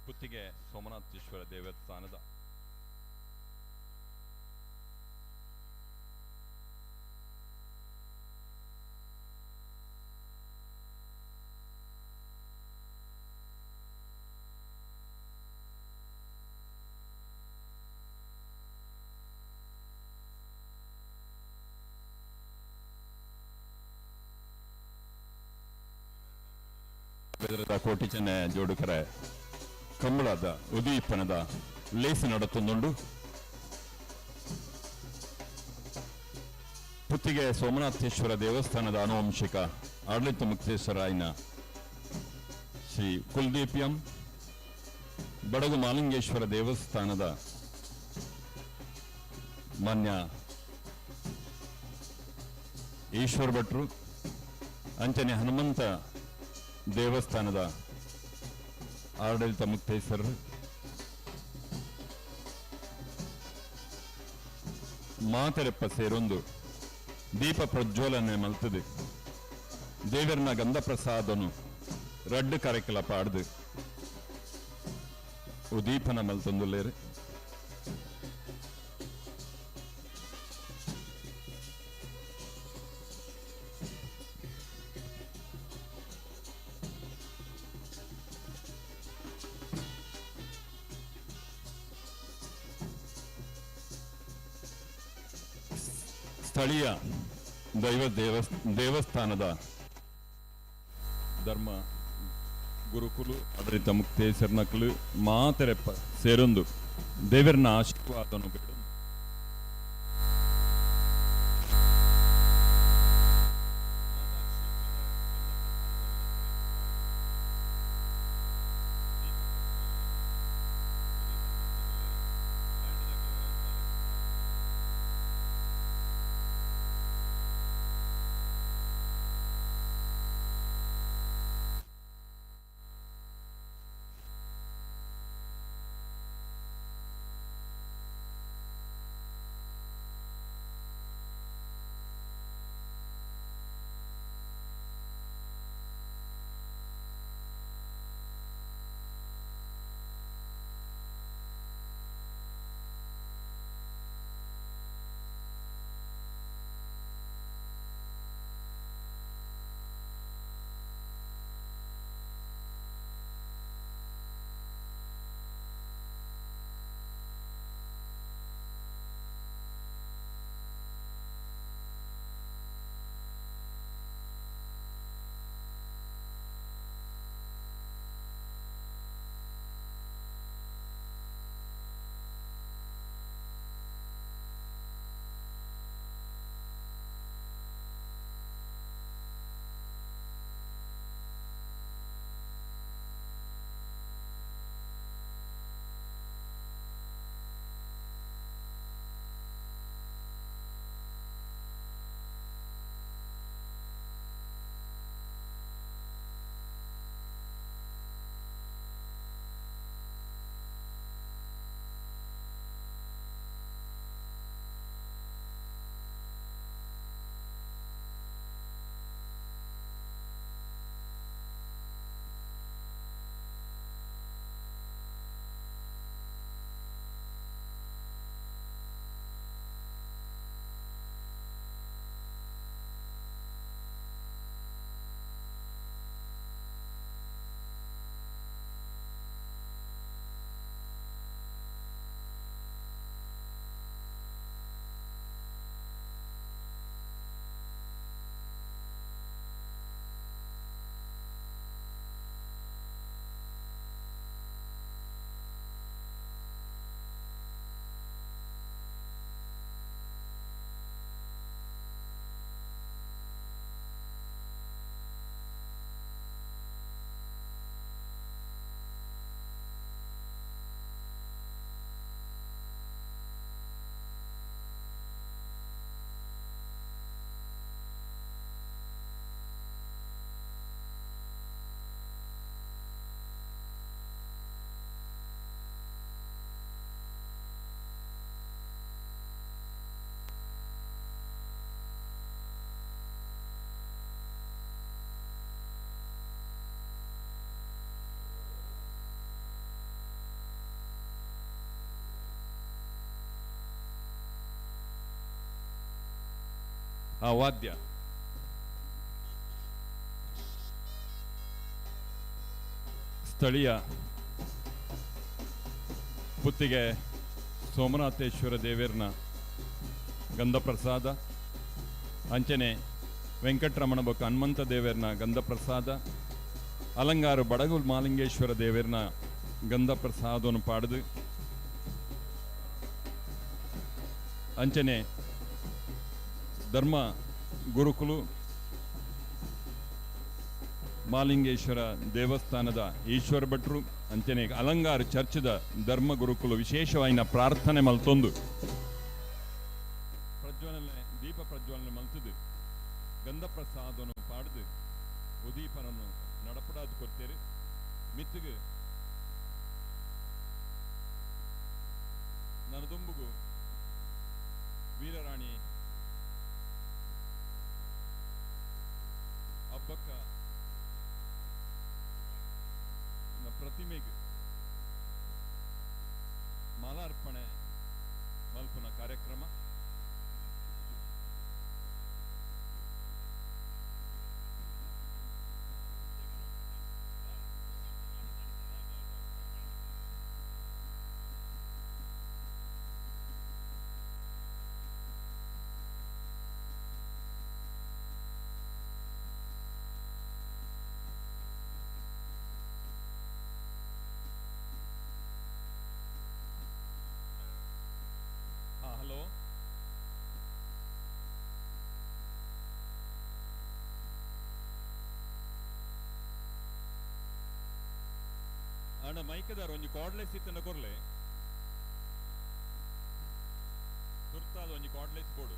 ಪುತ್ತಿಗೆ ಸೋಮನಾಥೇಶ್ವರ ದೇವಸ್ಥಾನದ ಬೆದರದ ಕೋಟಿ ಚೆನ್ನ ಜೋಡುಕರ ಕಂಬಳದ ಉದೀಪನದ ಲೇಸಿ ನಡತೊಂದುಂಡು ಪುತ್ತಿಗೆ ಸೋಮನಾಥೇಶ್ವರ ದೇವಸ್ಥಾನದ ಆನುವಂಶಿಕ ಆಡಳಿತ ಮುಕ್ತೇಶ್ವರಾಯನ ಶ್ರೀ ಕುಲ್ದೀಪ್ಯಂ ಬಡಗು ಮಾಲಿಂಗೇಶ್ವರ ದೇವಸ್ಥಾನದ ಮಾನ್ಯ ಈಶ್ವರ ಭಟ್ರು ಅಂಚನೆ ಹನುಮಂತ ದೇವಸ್ಥಾನದ ಆಡಳಿತ ಮುಕ್ತೇಶ್ವರರು ಮಾತೆರೆಪ್ಪ ಸೇರೊಂದು ದೀಪ ಪ್ರಜ್ವಲನೆ ಮಲ್ತದೆ ದೇವರನ ಗಂಧ ಪ್ರಸಾದನು ರಡ್ಡು ಕರೆಕಲ ಪಾಡ್ದು ಉದೀಪನ ಮಲ್ತೊಂದುಲ್ಲೇರು ಸ್ಥಳೀಯ ದೇವಸ್ಥಾನದ ಧರ್ಮ ಗುರುಕುಲು ಆಡಳಿತ ಮುಕ್ತೇಶ್ವರನಕಲು ಮಾತೆರೆಪ್ಪ ಸೇರೊಂದು ದೇವರನ ಆಶೀರ್ವಾದನು ಬೇಡ ಆ ವಾದ್ಯ ಸ್ಥಳೀಯ ಪುತ್ತಿಗೆ ಸೋಮನಾಥೇಶ್ವರ ದೇವೇರ್ನ ಗಂಧಪ್ರಸಾದ, ಅಂಚನೆ ವೆಂಕಟರಮಣ ಬೊಕ್ಕ ಹನುಮಂತ ದೇವೇರ್ನ ಗಂಧಪ್ರಸಾದ, ಅಲಂಗಾರು ಬಡಗು ಮಾಲಿಂಗೇಶ್ವರ ದೇವೇರ್ನ ಗಂಧಪ್ರಸಾದವನ್ನು ಪಾಡ್ದು ಅಂಚನೆ ಧರ್ಮ ಗುರುಕುಲು ಮಾಲಿಂಗೇಶ್ವರ ದೇವಸ್ಥಾನದ ಈಶ್ವರ ಭಟ್ರು ಅಂಚನೆ ಅಲಂಗಾರ ಚರ್ಚ್ದ ಧರ್ಮ ಗುರುಕುಲು ವಿಶೇಷವಾಯಿನ ಪ್ರಾರ್ಥನೆ ಮಲ್ತೊಂದು ಪ್ರಜ್ವಲನೆ ದೀಪ ಪ್ರಜ್ವಲನೆ ಮಲ್ತದು ಗಂಧಪ್ರಸಾದವನ್ನು ಪಾಡ್ದು ಉದೀಪನನ್ನು ನಡಪಡಾದು ಕೊಡ್ತೇವೆ. ಮಿತ್ತಿಗೆ ನನದೊಂಬುಗು ವೀರರಾಣಿ ಹಬ್ಬಕ್ಕ ಪ್ರತಿಮೆಗೆ ಮಾಲಾರ್ಪಣೆ ಮಲ್ಪನ ಕಾರ್ಯಕ್ರಮ ಹಲೋ ಅಣ್ಣ ಮೈಕದಾರ ಒಂಜಿ ಕಾರ್ಡ್ಲೆಸ್ ಇತ್ತನ್ನ ಕೊರ್ಲೆ ತುರ್ತಾದ ಒಂಜಿ ಕಾರ್ಡ್ಲೆಸ್ ಬೋರ್ಡು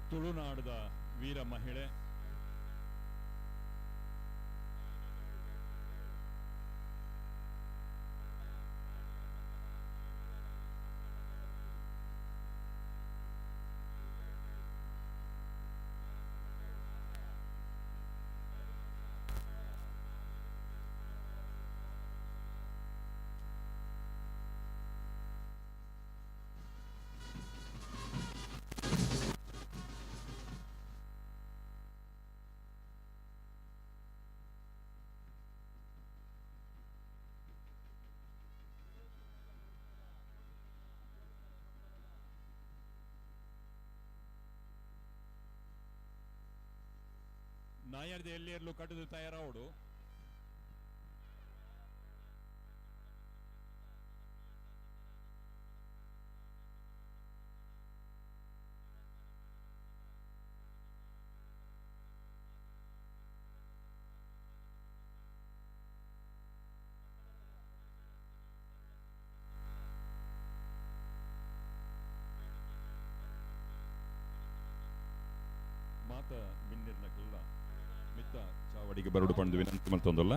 ತುಳುನಾಡದ ವೀರ ಮಹಿಳೆ ನಾಯರ್ದ ಎಲ್ಲಿಯರ್ಲು ಕಟ್ಟದು ತಯಾರಾವಡು ಮಾತ ಮಿನ್ನಿರ್ನಕ್ಕೆಲ್ಲ ಮಿತ್ತ ಚಾವಡಿಗೆ ಬರಡು ಪಂಡು ವಿನಂತಿ ಮಲ್ತೊಂದಲ್ಲ.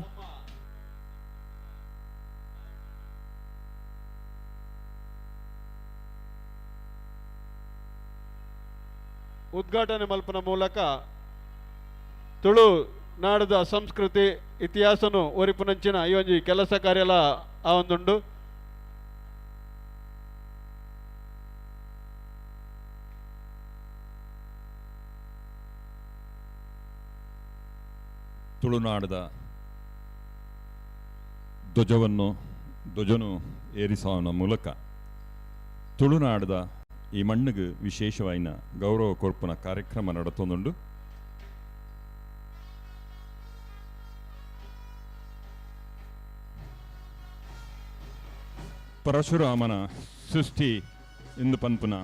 ಉದ್ಘಾಟನೆ ಮಲ್ಪನ ಮೂಲಕ ತುಳು ನಾಡದ ಸಂಸ್ಕೃತಿ ಇತಿಹಾಸನು ಒರಿಪುನಂಚಿನ ಈ ಒಂಜಿ ಕೆಲಸ ಕಾರ್ಯಲ ಆವೊಂದುಂಡು. ತುಳುನಾಡದ ಧ್ವಜನು ಏರಿಸುವ ಮೂಲಕ ತುಳುನಾಡದ ಈ ಮಣ್ಣಿಗೆ ವಿಶೇಷವಾಯಿನ ಗೌರವ ಕೊರ್ಪುನ ಕಾರ್ಯಕ್ರಮ ನಡತೊಂದುಂಡು. ಪರಶುರಾಮನ ಸೃಷ್ಟಿ ಇಂದು ಪನ್ಪುನ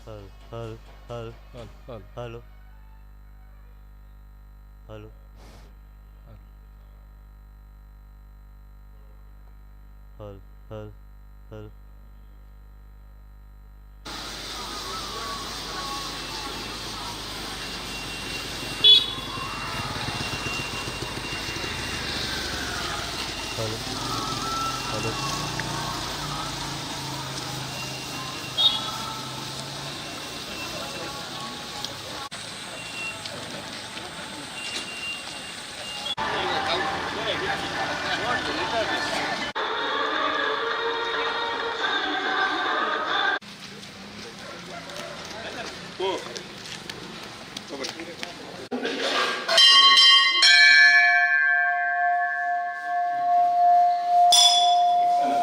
Hello.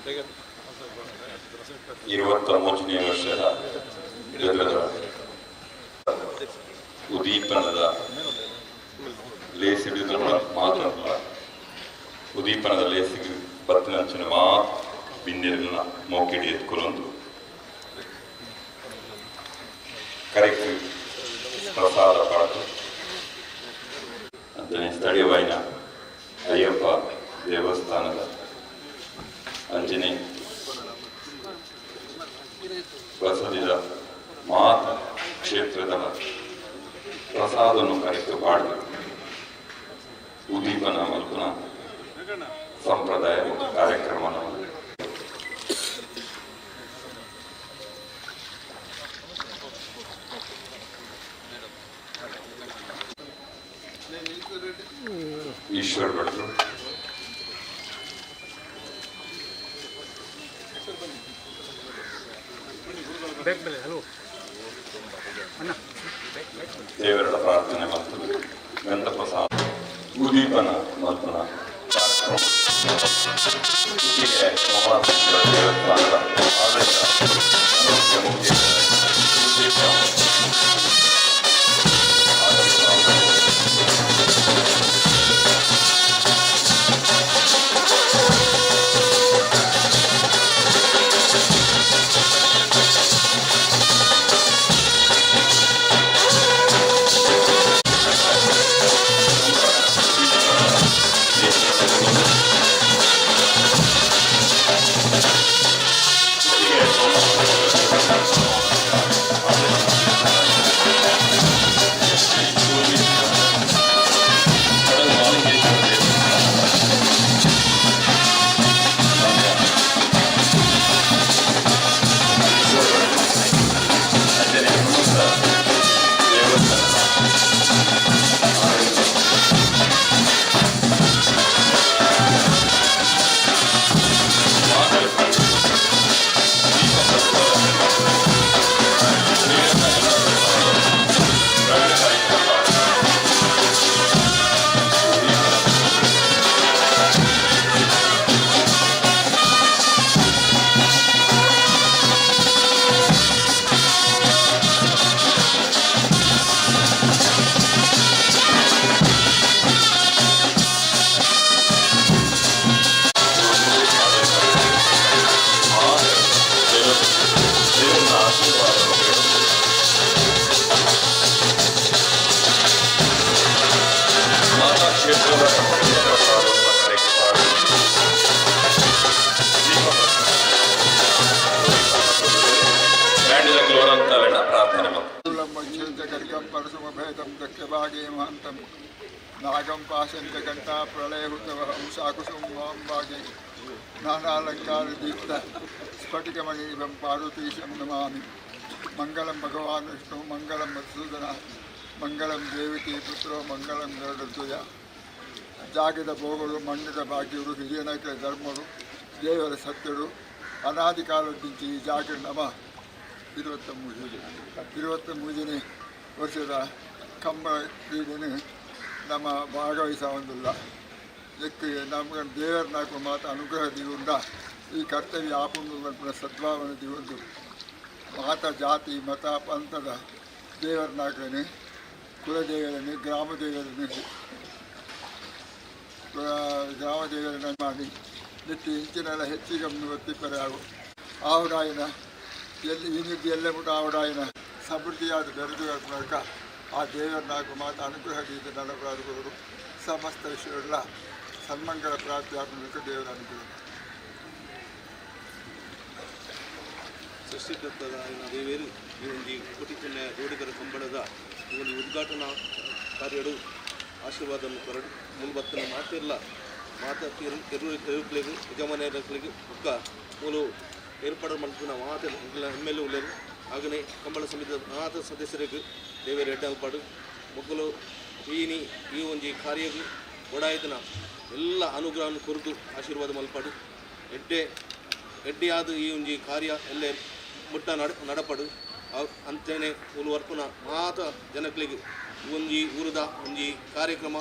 23ನೇ ವರ್ಷದ ಉದ್ದೀಪನದ ಲೇಸಿಡಿದ ಮಾತ್ರ ಉದ್ದೀಪನದ ಲೇಸಿಗೆ ಬತ್ತಿನಂಚಿನ ಮಾತು ಬಿಂದಿರನ್ನ ಮೋಕಿಡಿ ಎತ್ಕೊಳ್ಳೊಂದು ಕರೆಕ್ಟ್ ಪ್ರಸಾದ ಪಾಠ ಅಂತಾನೆ ಸ್ಥಳೀಯವಾಯಿನ ಅಯ್ಯಪ್ಪ ದೇವಸ್ಥಾನದ ಅಂಜನೆ ಬಸದಿದ ಮಾತ ಕ್ಷೇತ್ರದ ಪ್ರಸಾದವನ್ನು ಕರೆಕ್ಟ್ ಪಾಠ ಉದ್ದೀಪನ ಮಲ್ಪನ ಸಂಪ್ರದಾಯ ಮತ್ತು ಕಾರ್ಯಕ್ರಮವನ್ನು ಈಶ್ವರ್ ಭಟ್ರು ದೇವರ ಪ್ರಾರ್ಥನೆ ಮತ್ತು ಗಂಧ ಪ್ರಸಾದ ಉದ್ದೀಪನ ಮಲ್ಪನ ದೇವಸ್ಥಾನದ ಆಡಳಿತ नागं पाशन्त घंटा प्रलयहुतवहं शाकुसुमं वागे नानालङ्कारदीप्त स्फटिकमणिं पार्वतीशं नमामि मंगलं भगवान् विष्णु मंगलं मधुसूदन मंगलं देवकी पुत्रो मंगलं गरुडध्वज ಜಾಗದ ಭೋಗರು ಮಣ್ಣದ ಭಾಗ್ಯರು ಹಿರಿಯ ನಾಯಕರ ಧರ್ಮರು ದೇವರ ಸತ್ಯರು ಅನಾದಿ ಕಾಲದಿಂಚಿ ಈ ಜಾಗ ನಮ್ಮ 23ನೇ ವರ್ಷದ ಕಂಬಳ ಕ್ರೀಡೆಯನ್ನು ನಮ್ಮ ಭಾಗವಹಿಸ ಹೊಂದಿಲ್ಲ ಇದಕ್ಕೆ ನಮ್ಗೆ ದೇವರ ನಾಲ್ಕು ಮಾತು ಅನುಗ್ರಹದಿಂದ ಈ ಕರ್ತವ್ಯ ಆಪುಂಗ ಸದ್ಭಾವನೆದಿಗೊಂಡು ಮಾತ ಜಾತಿ ಮತ ಪಂಥದ ದೇವರ ನಾಲ್ಕನೇ ಕುಲದೇವರನ್ನು ಗ್ರಾಮದೇವರನ್ನು ಮಾಡಿ ನಿತ್ಯ ಇಂಚಿನೆಲ್ಲ ಹೆಚ್ಚಿಗೆ ಒತ್ತಿಪ್ಪರೆ ಆಗು ಆವಡಾಯಿನ ಎಲ್ಲಿ ಈ ನಿಧಿ ಎಲ್ಲ ಬಿಟ್ಟು ಆವಡಾಯಿನ ಸಮೃದ್ಧಿಯಾದ ಬೆರೆದು ಮೂಲಕ ಆ ದೇವರ ನಾಲ್ಕು ಮಾತು ಅನುಗ್ರಹದಿಂದ ನನಗಾದವರು ಸಮಸ್ತ ವಿಷಯಗಳ ಸನ್ಮಂಗಳ ಪ್ರಾಪ್ತಿಯಾಗಬೇಕು ದೇವರ ಅನುಗ್ರಹ ಸೃಷ್ಟಿಕರ್ತದ ದೇವೇರು ಈ ಒಂದು ಕೋಟಿಪುಣ್ಯ ಜೋಡಿಗರ ಕಂಬಳದ ಈ ಒಂದು ಉದ್ಘಾಟನಾ ಕಾರ್ಯಗಳು ಆಶೀರ್ವಾದವನ್ನು ಕೊರಡು ಮುಲ್ಬತ್ತನ ಮಾತಿಲ್ಲ ಎರುಕ್ಲಿಗೆ ಯಜಮಾನಿಯರಿಗೆ ಒಕ್ಕ ಮೂಲು ಏರ್ಪಾಡು ಮಾಡ್ತಿನ ಮಾತ ಎಮ್ ಎಲ್ ಎ ಉಳ್ಳರು ಹಾಗೆಯೇ ಕಂಬಳ ಸಮಿತಿಯ ಮಾತ ಸದಸ್ಯರಿಗೆ ದೇವರ ಎಡ್ಡಲ್ಪಾಡು ಮಕ್ಕಳು ಈ ಒಂದು ಕಾರ್ಯಕ್ಕೆ ಓಡಾಯ್ತನ ಎಲ್ಲ ಅನುಗ್ರಹವನ್ನು ಕೊರತು ಆಶೀರ್ವಾದ ಮಲ್ಪಾಡು ಎಡ್ಡೆಯಾದ ಈ ಒಂದು ಕಾರ್ಯ ಎಲ್ಲ ಮುಟ್ಟ ನಡಪಡು ಅಂತೇನೆ ಒಂದು ವರ್ಪುನ ಮಾತ ಜನಗಳಿಗೆ ಒಂಜಿ ಊರದ ಒಂಜಿ ಕಾರ್ಯಕ್ರಮ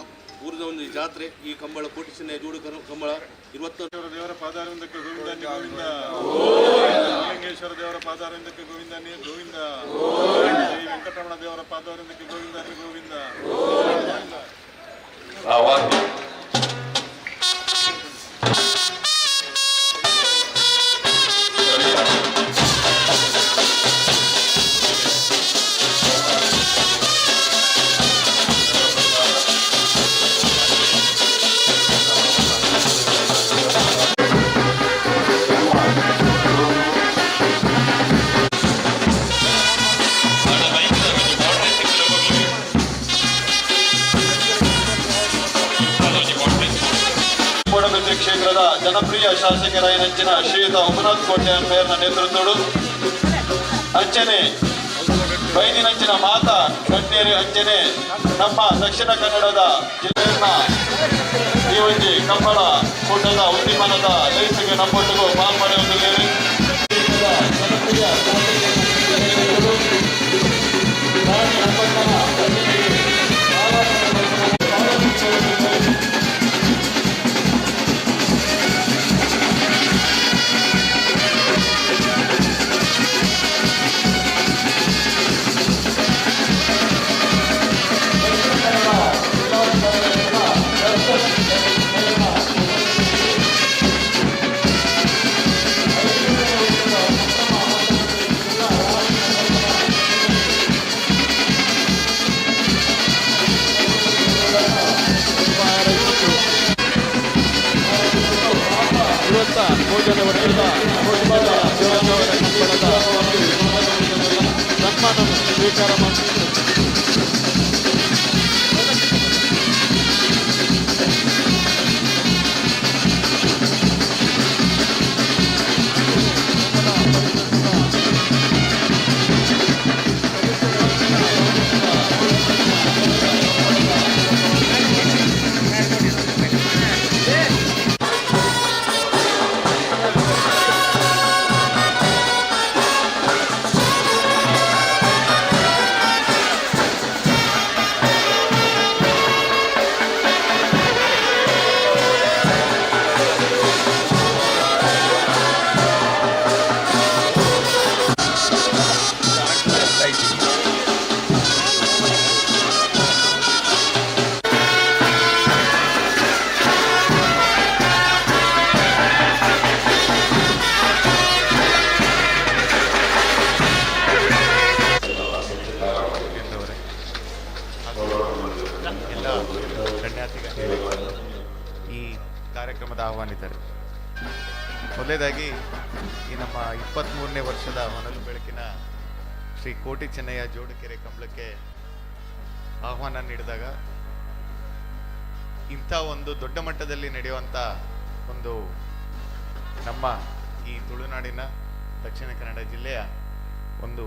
ಊರಿನ ಒಂದು ಜಾತ್ರೆ. ಈ ಕಂಬಳ ಕೋಟಿ ಚೆನ್ನಯ್ಯ ಜೋಡು ಕಂಬಳ 20 ದೇವರ ಪಾದಾರವಿಂದಕ್ಕೆ ಗೋವಿಂದ ಗೋವಿಂದ, ಲಿಂಗೇಶ್ವರ ದೇವರ ಪಾದಾರವಿಂದಕ್ಕೆ ಗೋವಿಂದ ಗೋವಿಂದ, ಶ್ರೀ ವೆಂಕಟರಮಣ ದೇವರ ಪಾದಾರವಿಂದಕ್ಕೆ ಗೋವಿಂದ ಗೋವಿಂದ. ಮೂಡಬಿದ್ರೆ ಕ್ಷೇತ್ರದ ಜನಪ್ರಿಯ ಶಾಸಕರಾಯನಂಚಿನ ಶ್ರೀಯುತ ಉಮನಾಥ್ ಕೋಟೆ ಮೇಯರ್ನ ನೇತೃತ್ವಗಳು ಅಂಚನೆ ಬೈನಿನಂಚಿನ ಮಾತಾ ಕಣ್ಣೇರಿ ಅಂಚನೆ ನಮ್ಮ ದಕ್ಷಿಣ ಕನ್ನಡದ ಜಿಲ್ಲೆಯನ್ನ ಈ ಒಂದು ಕಂಬಳ ಕೂಟದ ಉದ್ದಿಮನದ ಲೈಫಿಗೆ ನಮ್ಮೊಟ್ಟಿಗೂ ಪಾಲ್ಪಡೆಯುತ್ತಿದ್ದೇವೆ. ಜನಪ್ರಿಯ ಭೋಜನ ವರ್ಗದ ಸನ್ಮಾನ ಸ್ವೀಕಾರ ಮಾಡಿ ಈ ಕಾರ್ಯಕ್ರಮದ ಆಹ್ವಾನಿತರು. ಮೊದಲೇದಾಗಿ ಈ ನಮ್ಮ 23ನೇ ವರ್ಷದ ಹೊನಲು ಬೆಳಕಿನ ಶ್ರೀ ಕೋಟಿ ಚೆನ್ನಯ್ಯ ಜೋಡುಕೆರೆ ಕಂಬಳಕ್ಕೆ ಆಹ್ವಾನ ನೀಡಿದಾಗ ಇಂಥ ಒಂದು ದೊಡ್ಡ ಮಟ್ಟದಲ್ಲಿ ನಡೆಯುವಂಥ ಒಂದು ನಮ್ಮ ಈ ತುಳುನಾಡಿನ ದಕ್ಷಿಣ ಕನ್ನಡ ಜಿಲ್ಲೆಯ ಒಂದು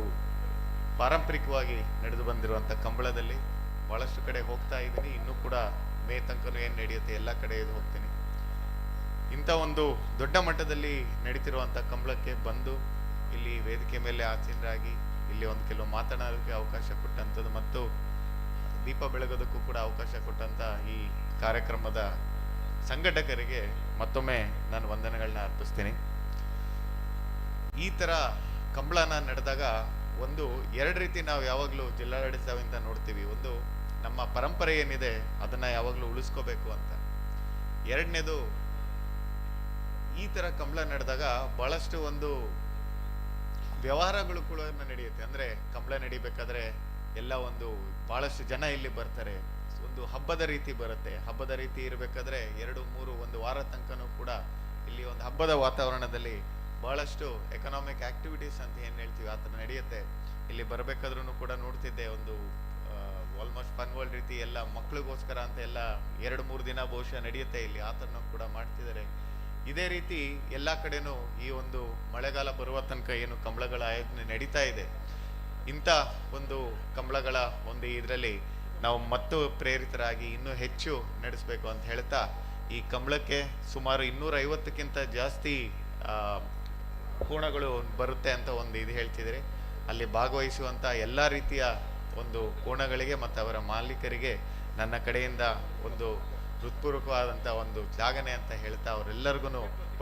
ಪಾರಂಪರಿಕವಾಗಿ ನಡೆದು ಬಂದಿರುವಂಥ ಕಂಬಳದಲ್ಲಿ ಭಾಳಷ್ಟು ಕಡೆ ಹೋಗ್ತಾ ಇದ್ದೀನಿ. ಇನ್ನೂ ಕೂಡ ಮೇ ತನಕನೂ ಏನು ನಡೆಯುತ್ತೆ ಎಲ್ಲ ಕಡೆ ಇದು ಹೋಗ್ತೀನಿ. ಇಂಥ ಒಂದು ದೊಡ್ಡ ಮಟ್ಟದಲ್ಲಿ ನಡೀತಿರುವಂಥ ಕಂಬಳಕ್ಕೆ ಬಂದು ಇಲ್ಲಿ ವೇದಿಕೆ ಮೇಲೆ ಆಸೀನರಾಗಿ ಇಲ್ಲಿ ಒಂದು ಕೆಲವು ಮಾತನಾಡೋಕ್ಕೆ ಅವಕಾಶ ಕೊಟ್ಟಂಥದ್ದು ಮತ್ತು ದೀಪ ಬೆಳಗೋದಕ್ಕೂ ಕೂಡ ಅವಕಾಶ ಕೊಟ್ಟಂಥ ಈ ಕಾರ್ಯಕ್ರಮದ ಸಂಘಟಕರಿಗೆ ಮತ್ತೊಮ್ಮೆ ನಾನು ವಂದನೆಗಳನ್ನ ಅರ್ಪಿಸ್ತೀನಿ. ಈ ಥರ ಕಂಬಳನ ನಡೆದಾಗ ಒಂದು ಎರಡು ರೀತಿ ನಾವು ಯಾವಾಗಲೂ ಜಿಲ್ಲಾಡಳಿತದಿಂದ ನೋಡ್ತೀವಿ. ಒಂದು ನಮ್ಮ ಪರಂಪರೆ ಏನಿದೆ ಅದನ್ನ ಯಾವಾಗಲೂ ಉಳಿಸ್ಕೋಬೇಕು ಅಂತ. ಎರಡನೇದು ಈ ತರ ಕಂಬಳ ನಡೆದಾಗ ಬಹಳಷ್ಟು ಒಂದು ವ್ಯವಹಾರಗಳು ಕೂಡ ನಡೆಯುತ್ತೆ. ಅಂದ್ರೆ ಕಂಬಳ ನಡಿಬೇಕಾದ್ರೆ ಎಲ್ಲ ಒಂದು ಬಹಳಷ್ಟು ಜನ ಇಲ್ಲಿ ಬರ್ತಾರೆ, ಒಂದು ಹಬ್ಬದ ರೀತಿ ಬರುತ್ತೆ. ಹಬ್ಬದ ರೀತಿ ಇರಬೇಕಾದ್ರೆ 2-3 ಒಂದು ವಾರ ತನಕನೂ ಕೂಡ ಇಲ್ಲಿ ಒಂದು ಹಬ್ಬದ ವಾತಾವರಣದಲ್ಲಿ ಬಹಳಷ್ಟು ಎಕನಾಮಿಕ್ ಆಕ್ಟಿವಿಟೀಸ್ ಅಂತ ಏನ್ ಹೇಳ್ತೀವಿ ಆ ಥರ ನಡೆಯುತ್ತೆ. ಇಲ್ಲಿ ಬರಬೇಕಾದ್ರೂ ಕೂಡ ನೋಡ್ತಿದ್ದೆ ಒಂದು ಆಲ್ಮೋಸ್ಟ್ ಫನ್ ವರ್ಲ್ಡ್ ರೀತಿ ಎಲ್ಲ ಮಕ್ಳಿಗೋಸ್ಕರ ಅಂತ ಎಲ್ಲ 2-3 ದಿನ ಬಹುಶಃ ನಡೆಯುತ್ತೆ ಇಲ್ಲಿ, ಆ ಥರನೂ ಕೂಡ ಮಾಡ್ತಿದ್ದಾರೆ. ಇದೇ ರೀತಿ ಎಲ್ಲ ಕಡೆನೂ ಈ ಒಂದು ಮಳೆಗಾಲ ಬರುವ ತನಕ ಏನು ಕಂಬಳಗಳ ಆಯೋಜನೆ ನಡೀತಾ ಇದೆ, ಇಂಥ ಒಂದು ಕಂಬಳಗಳ ಒಂದು ಇದರಲ್ಲಿ ನಾವು ಮತ್ತು ಪ್ರೇರಿತರಾಗಿ ಇನ್ನೂ ಹೆಚ್ಚು ನಡೆಸಬೇಕು ಅಂತ ಹೇಳ್ತಾ, ಈ ಕಂಬಳಕ್ಕೆ ಸುಮಾರು 250ಕ್ಕಿಂತ ಜಾಸ್ತಿ ಕೋಣಗಳು ಬರುತ್ತೆ ಅಂತ ಒಂದು ಇದು ಹೇಳ್ತಿದ್ರೆ, ಅಲ್ಲಿ ಭಾಗವಹಿಸುವಂಥ ಎಲ್ಲ ರೀತಿಯ ಒಂದು ಕೋಣಗಳಿಗೆ ಮತ್ತು ಅವರ ಮಾಲೀಕರಿಗೆ ನನ್ನ ಕಡೆಯಿಂದ ಒಂದು ಹೃತ್ಪೂರ್ವಕವಾದಂಥ ಒಂದು ಶ್ಲಾಘನೆ ಅಂತ ಹೇಳ್ತಾ ಅವರೆಲ್ಲರಿಗೂ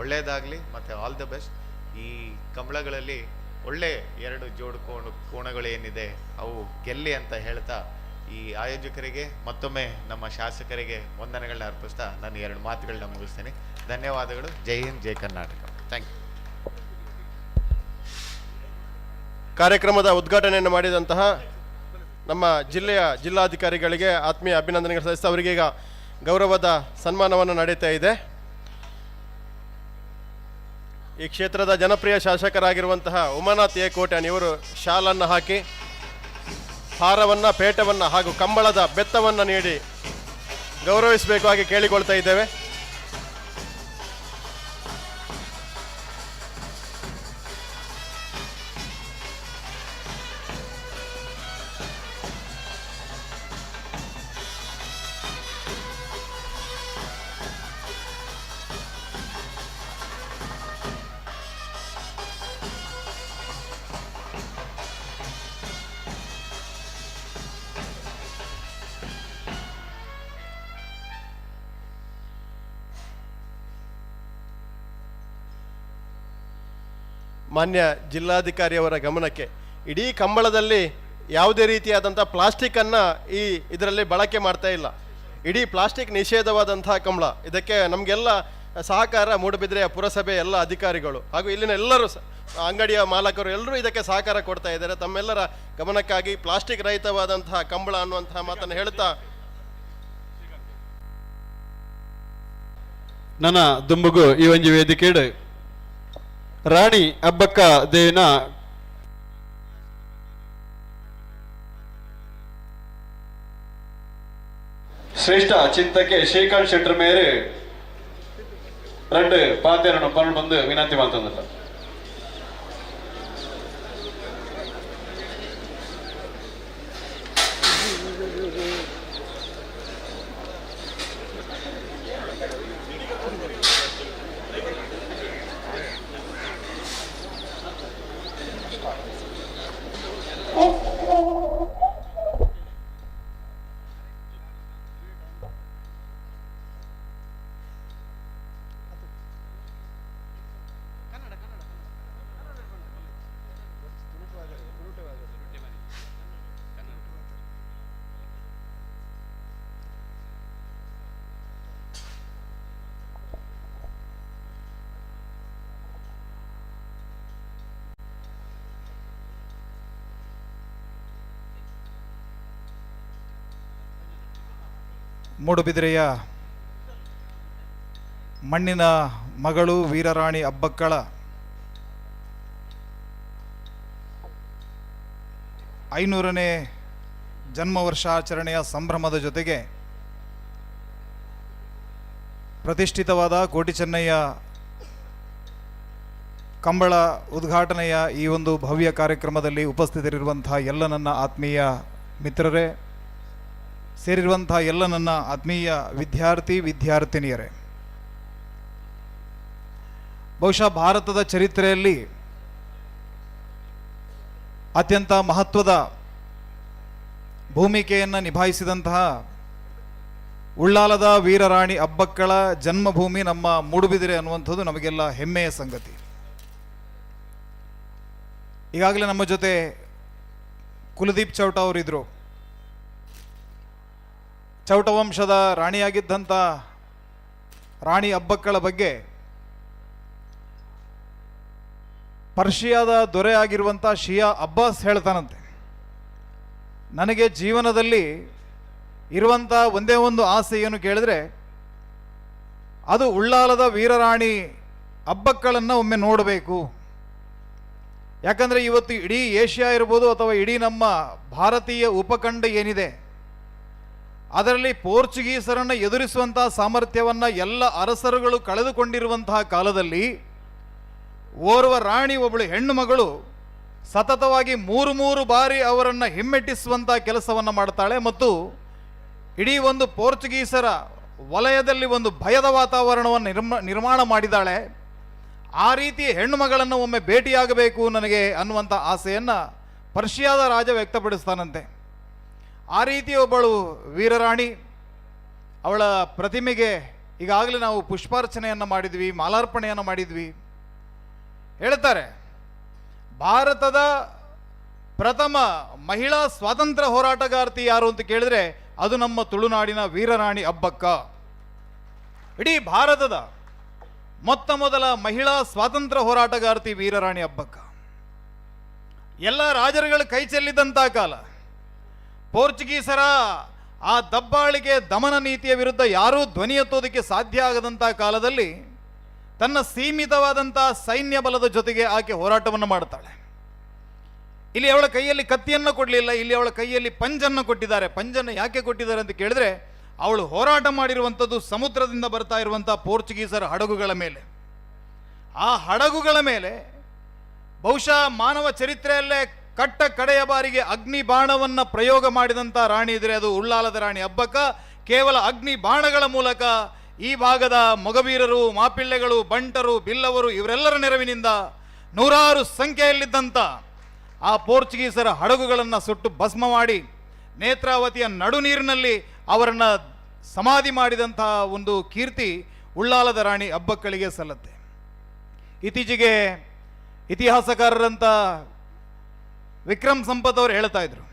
ಒಳ್ಳೆಯದಾಗಲಿ ಮತ್ತು ಆಲ್ ದ ಬೆಸ್ಟ್. ಈ ಕಂಬಳಗಳಲ್ಲಿ ಒಳ್ಳೆ 2 ಜೋಡು ಕೋಣಗಳೇನಿದೆ ಅವು ಗೆಲ್ಲಿ ಅಂತ ಹೇಳ್ತಾ ಈ ಆಯೋಜಕರಿಗೆ ಮತ್ತೊಮ್ಮೆ ನಮ್ಮ ಶಾಸಕರಿಗೆ ವಂದನೆಗಳನ್ನ ಅರ್ಪಿಸ್ತಾ ನಾನು 2 ಮಾತುಗಳನ್ನ ಮುಗಿಸ್ತೇನೆ. ಧನ್ಯವಾದಗಳು. ಜೈ ಹಿಂದ್, ಜೈ ಕರ್ನಾಟಕ. Thank you. ಕಾರ್ಯಕ್ರಮದ ಉದ್ಘಾಟನೆಯನ್ನು ಮಾಡಿದಂತಹ ನಮ್ಮ ಜಿಲ್ಲೆಯ ಜಿಲ್ಲಾಧಿಕಾರಿಗಳಿಗೆ ಆತ್ಮೀಯ ಅಭಿನಂದನೆಗಳು ಸಲ್ಲಿಸ್ತಾ ಅವರಿಗೆ ಈಗ ಗೌರವದ ಸನ್ಮಾನವನ್ನು ನಡೀತಾ ಇದೆ. ಈ ಕ್ಷೇತ್ರದ ಜನಪ್ರಿಯ ಶಾಸಕರಾಗಿರುವಂತಹ ಉಮಾನಾಥ್ ಎ ಕೋಟ್ಯಾನ್ ಇವರು ಶಾಲನ್ನು ಹಾಕಿ ಹಾರವನ್ನು, ಪೇಟವನ್ನು ಹಾಗೂ ಕಂಬಳದ ಬೆತ್ತವನ್ನು ನೀಡಿ ಗೌರವಿಸಬೇಕು ಆಗಿ ಕೇಳಿಕೊಳ್ತಾ ಇದ್ದೇವೆ. ಮಾನ್ಯ ಜಿಲ್ಲಾಧಿಕಾರಿಯವರ ಗಮನಕ್ಕೆ, ಇಡೀ ಕಂಬಳದಲ್ಲಿ ಯಾವುದೇ ರೀತಿಯಾದಂಥ ಪ್ಲಾಸ್ಟಿಕ್ಕನ್ನು ಇದರಲ್ಲಿ ಬಳಕೆ ಮಾಡ್ತಾ ಇಲ್ಲ. ಇಡೀ ಪ್ಲಾಸ್ಟಿಕ್ ನಿಷೇಧವಾದಂತಹ ಕಂಬಳ. ಇದಕ್ಕೆ ನಮಗೆಲ್ಲ ಸಹಕಾರ ಮೂಡುಬಿದಿರೆಯ ಪುರಸಭೆ ಎಲ್ಲ ಅಧಿಕಾರಿಗಳು ಹಾಗೂ ಇಲ್ಲಿನ ಎಲ್ಲರೂ ಅಂಗಡಿಯ ಮಾಲಕರು ಎಲ್ಲರೂ ಇದಕ್ಕೆ ಸಹಕಾರ ಕೊಡ್ತಾ ಇದ್ದಾರೆ. ತಮ್ಮೆಲ್ಲರ ಗಮನಕ್ಕಾಗಿ ಪ್ಲಾಸ್ಟಿಕ್ ರಹಿತವಾದಂತಹ ಕಂಬಳ ಅನ್ನುವಂತಹ ಮಾತನ್ನು ಹೇಳ್ತಾ ನನ್ನ ದುಂಬುಗು ಈ ಒಂಜಿ ವೇದಿಕೆಡ್ ರಾಣಿ ಅಬ್ಬಕ್ಕ ದೇವಿನ ಶ್ರೇಷ್ಠ ಚಿಂತಕ್ಕೆ ಶ್ರೀಕಾಂತ್ ಶೆಟ್ಟರ್ ಮೇರೆ 2 ಪಾತೆರನ್ನು ಪರಣ ಬಂದು ವಿನಂತಿ ಮಾಡ್ತಂದಲ್ಲ. ಮೂಡುಬಿದಿರೆಯ ಮಣ್ಣಿನ ಮಗಳು ವೀರರಾಣಿ ಅಬ್ಬಕ್ಕಳ 500ನೇ ಜನ್ಮ ವರ್ಷಾಚರಣೆಯ ಸಂಭ್ರಮದ ಜೊತೆಗೆ ಪ್ರತಿಷ್ಠಿತವಾದ ಕೋಟಿ ಚೆನ್ನಯ್ಯ ಕಂಬಳ ಉದ್ಘಾಟನೆಯ ಈ ಒಂದು ಭವ್ಯ ಕಾರ್ಯಕ್ರಮದಲ್ಲಿ ಉಪಸ್ಥಿತರಿರುವಂತಹ ಎಲ್ಲ ನನ್ನ ಆತ್ಮೀಯ ಮಿತ್ರರೇ, ಸೇರಿರುವಂಥ ಎಲ್ಲ ನನ್ನ ಆತ್ಮೀಯ ವಿದ್ಯಾರ್ಥಿನಿಯರೇ, ಬಹುಶಃ ಭಾರತದ ಚರಿತ್ರೆಯಲ್ಲಿ ಅತ್ಯಂತ ಮಹತ್ವದ ಭೂಮಿಕೆಯನ್ನು ನಿಭಾಯಿಸಿದಂತಹ ಉಳ್ಳಾಲದ ವೀರರಾಣಿ ಅಬ್ಬಕ್ಕಳ ಜನ್ಮಭೂಮಿ ನಮ್ಮ ಮೂಡುಬಿದಿರೆ ಅನ್ನುವಂಥದ್ದು ನಮಗೆಲ್ಲ ಹೆಮ್ಮೆಯ ಸಂಗತಿ. ಈಗಾಗಲೇ ನಮ್ಮ ಜೊತೆ ಕುಲದೀಪ್ ಚೌಟ ಅವರಿದ್ದರು. ಚೌಟ ವಂಶದ ರಾಣಿಯಾಗಿದ್ದಂಥ ರಾಣಿ ಅಬ್ಬಕ್ಕಳ ಬಗ್ಗೆ ಪರ್ಷಿಯಾದ ದೊರೆ ಆಗಿರುವಂಥ ಶಿಯಾ ಅಬ್ಬಾಸ್ ಹೇಳ್ತಾನಂತೆ, ನನಗೆ ಜೀವನದಲ್ಲಿ ಇರುವಂಥ ಒಂದೇ ಒಂದು ಆಸೆ ಏನು ಕೇಳಿದ್ರೆ ಅದು ಉಳ್ಳಾಲದ ವೀರರಾಣಿ ಅಬ್ಬಕ್ಕಳನ್ನು ಒಮ್ಮೆ ನೋಡಬೇಕು. ಯಾಕಂದರೆ ಇವತ್ತು ಇಡೀ ಏಷ್ಯಾ ಇರ್ಬೋದು ಅಥವಾ ಇಡೀ ನಮ್ಮ ಭಾರತೀಯ ಉಪಖಂಡ ಏನಿದೆ ಅದರಲ್ಲಿ ಪೋರ್ಚುಗೀಸರನ್ನು ಎದುರಿಸುವಂಥ ಸಾಮರ್ಥ್ಯವನ್ನು ಎಲ್ಲ ಅರಸರುಗಳು ಕಳೆದುಕೊಂಡಿರುವಂತಹ ಕಾಲದಲ್ಲಿ ಓರ್ವ ರಾಣಿ, ಒಬ್ಬಳು ಹೆಣ್ಣು ಮಗಳು ಸತತವಾಗಿ 3 ಬಾರಿ ಅವರನ್ನು ಹಿಮ್ಮೆಟ್ಟಿಸುವಂಥ ಕೆಲಸವನ್ನು ಮಾಡ್ತಾಳೆ ಮತ್ತು ಇಡೀ ಒಂದು ಪೋರ್ಚುಗೀಸರ ವಲಯದಲ್ಲಿ ಒಂದು ಭಯದ ವಾತಾವರಣವನ್ನು ನಿರ್ಮಾಣ ಮಾಡಿದ್ದಾಳೆ. ಆ ರೀತಿ ಹೆಣ್ಣು ಮಗಳನ್ನು ಒಮ್ಮೆ ಭೇಟಿಯಾಗಬೇಕು ನನಗೆ ಅನ್ನುವಂಥ ಆಸೆಯನ್ನು ಪರ್ಷಿಯಾದ ರಾಜ ವ್ಯಕ್ತಪಡಿಸ್ತಾನಂತೆ. ಆ ರೀತಿ ಒಬ್ಬಳು ವೀರರಾಣಿ, ಅವಳ ಪ್ರತಿಮೆಗೆ ಈಗಾಗಲೇ ನಾವು ಪುಷ್ಪಾರ್ಚನೆಯನ್ನು ಮಾಡಿದ್ವಿ, ಮಾಲಾರ್ಪಣೆಯನ್ನು ಮಾಡಿದ್ವಿ. ಹೇಳ್ತಾರೆ, ಭಾರತದ ಪ್ರಥಮ ಮಹಿಳಾ ಸ್ವಾತಂತ್ರ್ಯ ಹೋರಾಟಗಾರ್ತಿ ಯಾರು ಅಂತ ಕೇಳಿದ್ರೆ ಅದು ನಮ್ಮ ತುಳುನಾಡಿನ ವೀರರಾಣಿ ಅಬ್ಬಕ್ಕ. ಇಡೀ ಭಾರತದ ಮೊತ್ತ ಮೊದಲ ಮಹಿಳಾ ಸ್ವಾತಂತ್ರ್ಯ ಹೋರಾಟಗಾರ್ತಿ ವೀರರಾಣಿ ಅಬ್ಬಕ್ಕ. ಎಲ್ಲ ರಾಜರುಗಳು ಕೈ ಚೆಲ್ಲಿದಂಥ ಕಾಲ, ಪೋರ್ಚುಗೀಸರ ಆ ದಬ್ಬಾಳಿಕೆ ದಮನ ನೀತಿಯ ವಿರುದ್ಧ ಯಾರೂ ಧ್ವನಿ ಎತ್ತೋದಕ್ಕೆ ಸಾಧ್ಯ ಆಗದಂಥ ಕಾಲದಲ್ಲಿ ತನ್ನ ಸೀಮಿತವಾದಂಥ ಸೈನ್ಯ ಬಲದ ಜೊತೆಗೆ ಆಕೆ ಹೋರಾಟವನ್ನು ಮಾಡ್ತಾಳೆ. ಇಲ್ಲಿ ಅವಳ ಕೈಯಲ್ಲಿ ಕತ್ತಿಯನ್ನು ಕೊಡಲಿಲ್ಲ, ಇಲ್ಲಿ ಅವಳ ಕೈಯಲ್ಲಿ ಪಂಜನ್ನು ಕೊಟ್ಟಿದ್ದಾರೆ. ಪಂಜನ್ನು ಯಾಕೆ ಕೊಟ್ಟಿದ್ದಾರೆ ಅಂತ ಕೇಳಿದ್ರೆ, ಅವಳು ಹೋರಾಟ ಮಾಡಿರುವಂಥದ್ದು ಸಮುದ್ರದಿಂದ ಬರ್ತಾ ಇರುವಂಥ ಪೋರ್ಚುಗೀಸರ ಹಡಗುಗಳ ಮೇಲೆ. ಆ ಹಡಗುಗಳ ಮೇಲೆ ಬಹುಶಃ ಮಾನವ ಚರಿತ್ರೆಯಲ್ಲೇ ಕಟ್ಟ ಕಡೆಯ ಬಾರಿಗೆ ಅಗ್ನಿ ಬಾಣವನ್ನು ಪ್ರಯೋಗ ಮಾಡಿದಂಥ ರಾಣಿ ಇದ್ರೆ ಅದು ಉಳ್ಳಾಲದ ರಾಣಿ ಅಬ್ಬಕ್ಕ. ಕೇವಲ ಅಗ್ನಿ ಬಾಣಗಳ ಮೂಲಕ ಈ ಭಾಗದ ಮೊಗವೀರರು, ಮಾಪಿಳ್ಳೆಗಳು, ಬಂಟರು, ಬಿಲ್ಲವರು ಇವರೆಲ್ಲರ ನೆರವಿನಿಂದ ನೂರಾರು ಸಂಖ್ಯೆಯಲ್ಲಿದ್ದಂಥ ಆ ಪೋರ್ಚುಗೀಸರ ಹಡಗುಗಳನ್ನು ಸುಟ್ಟು ಭಸ್ಮ ಮಾಡಿ ನೇತ್ರಾವತಿಯ ನಡು ನೀರಿನಲ್ಲಿ ಅವರನ್ನು ಸಮಾಧಿ ಮಾಡಿದಂತಹ ಒಂದು ಕೀರ್ತಿ ಉಳ್ಳಾಲದ ರಾಣಿ ಅಬ್ಬಕ್ಕಳಿಗೆ ಸಲ್ಲತ್ತೆ. ಇತ್ತೀಚೆಗೆ ಇತಿಹಾಸಕಾರರಂತ ವಿಕ್ರಮ್ ಸಂಪತ್ ಅವರು ಹೇಳ್ತಾ ಇದ್ರು,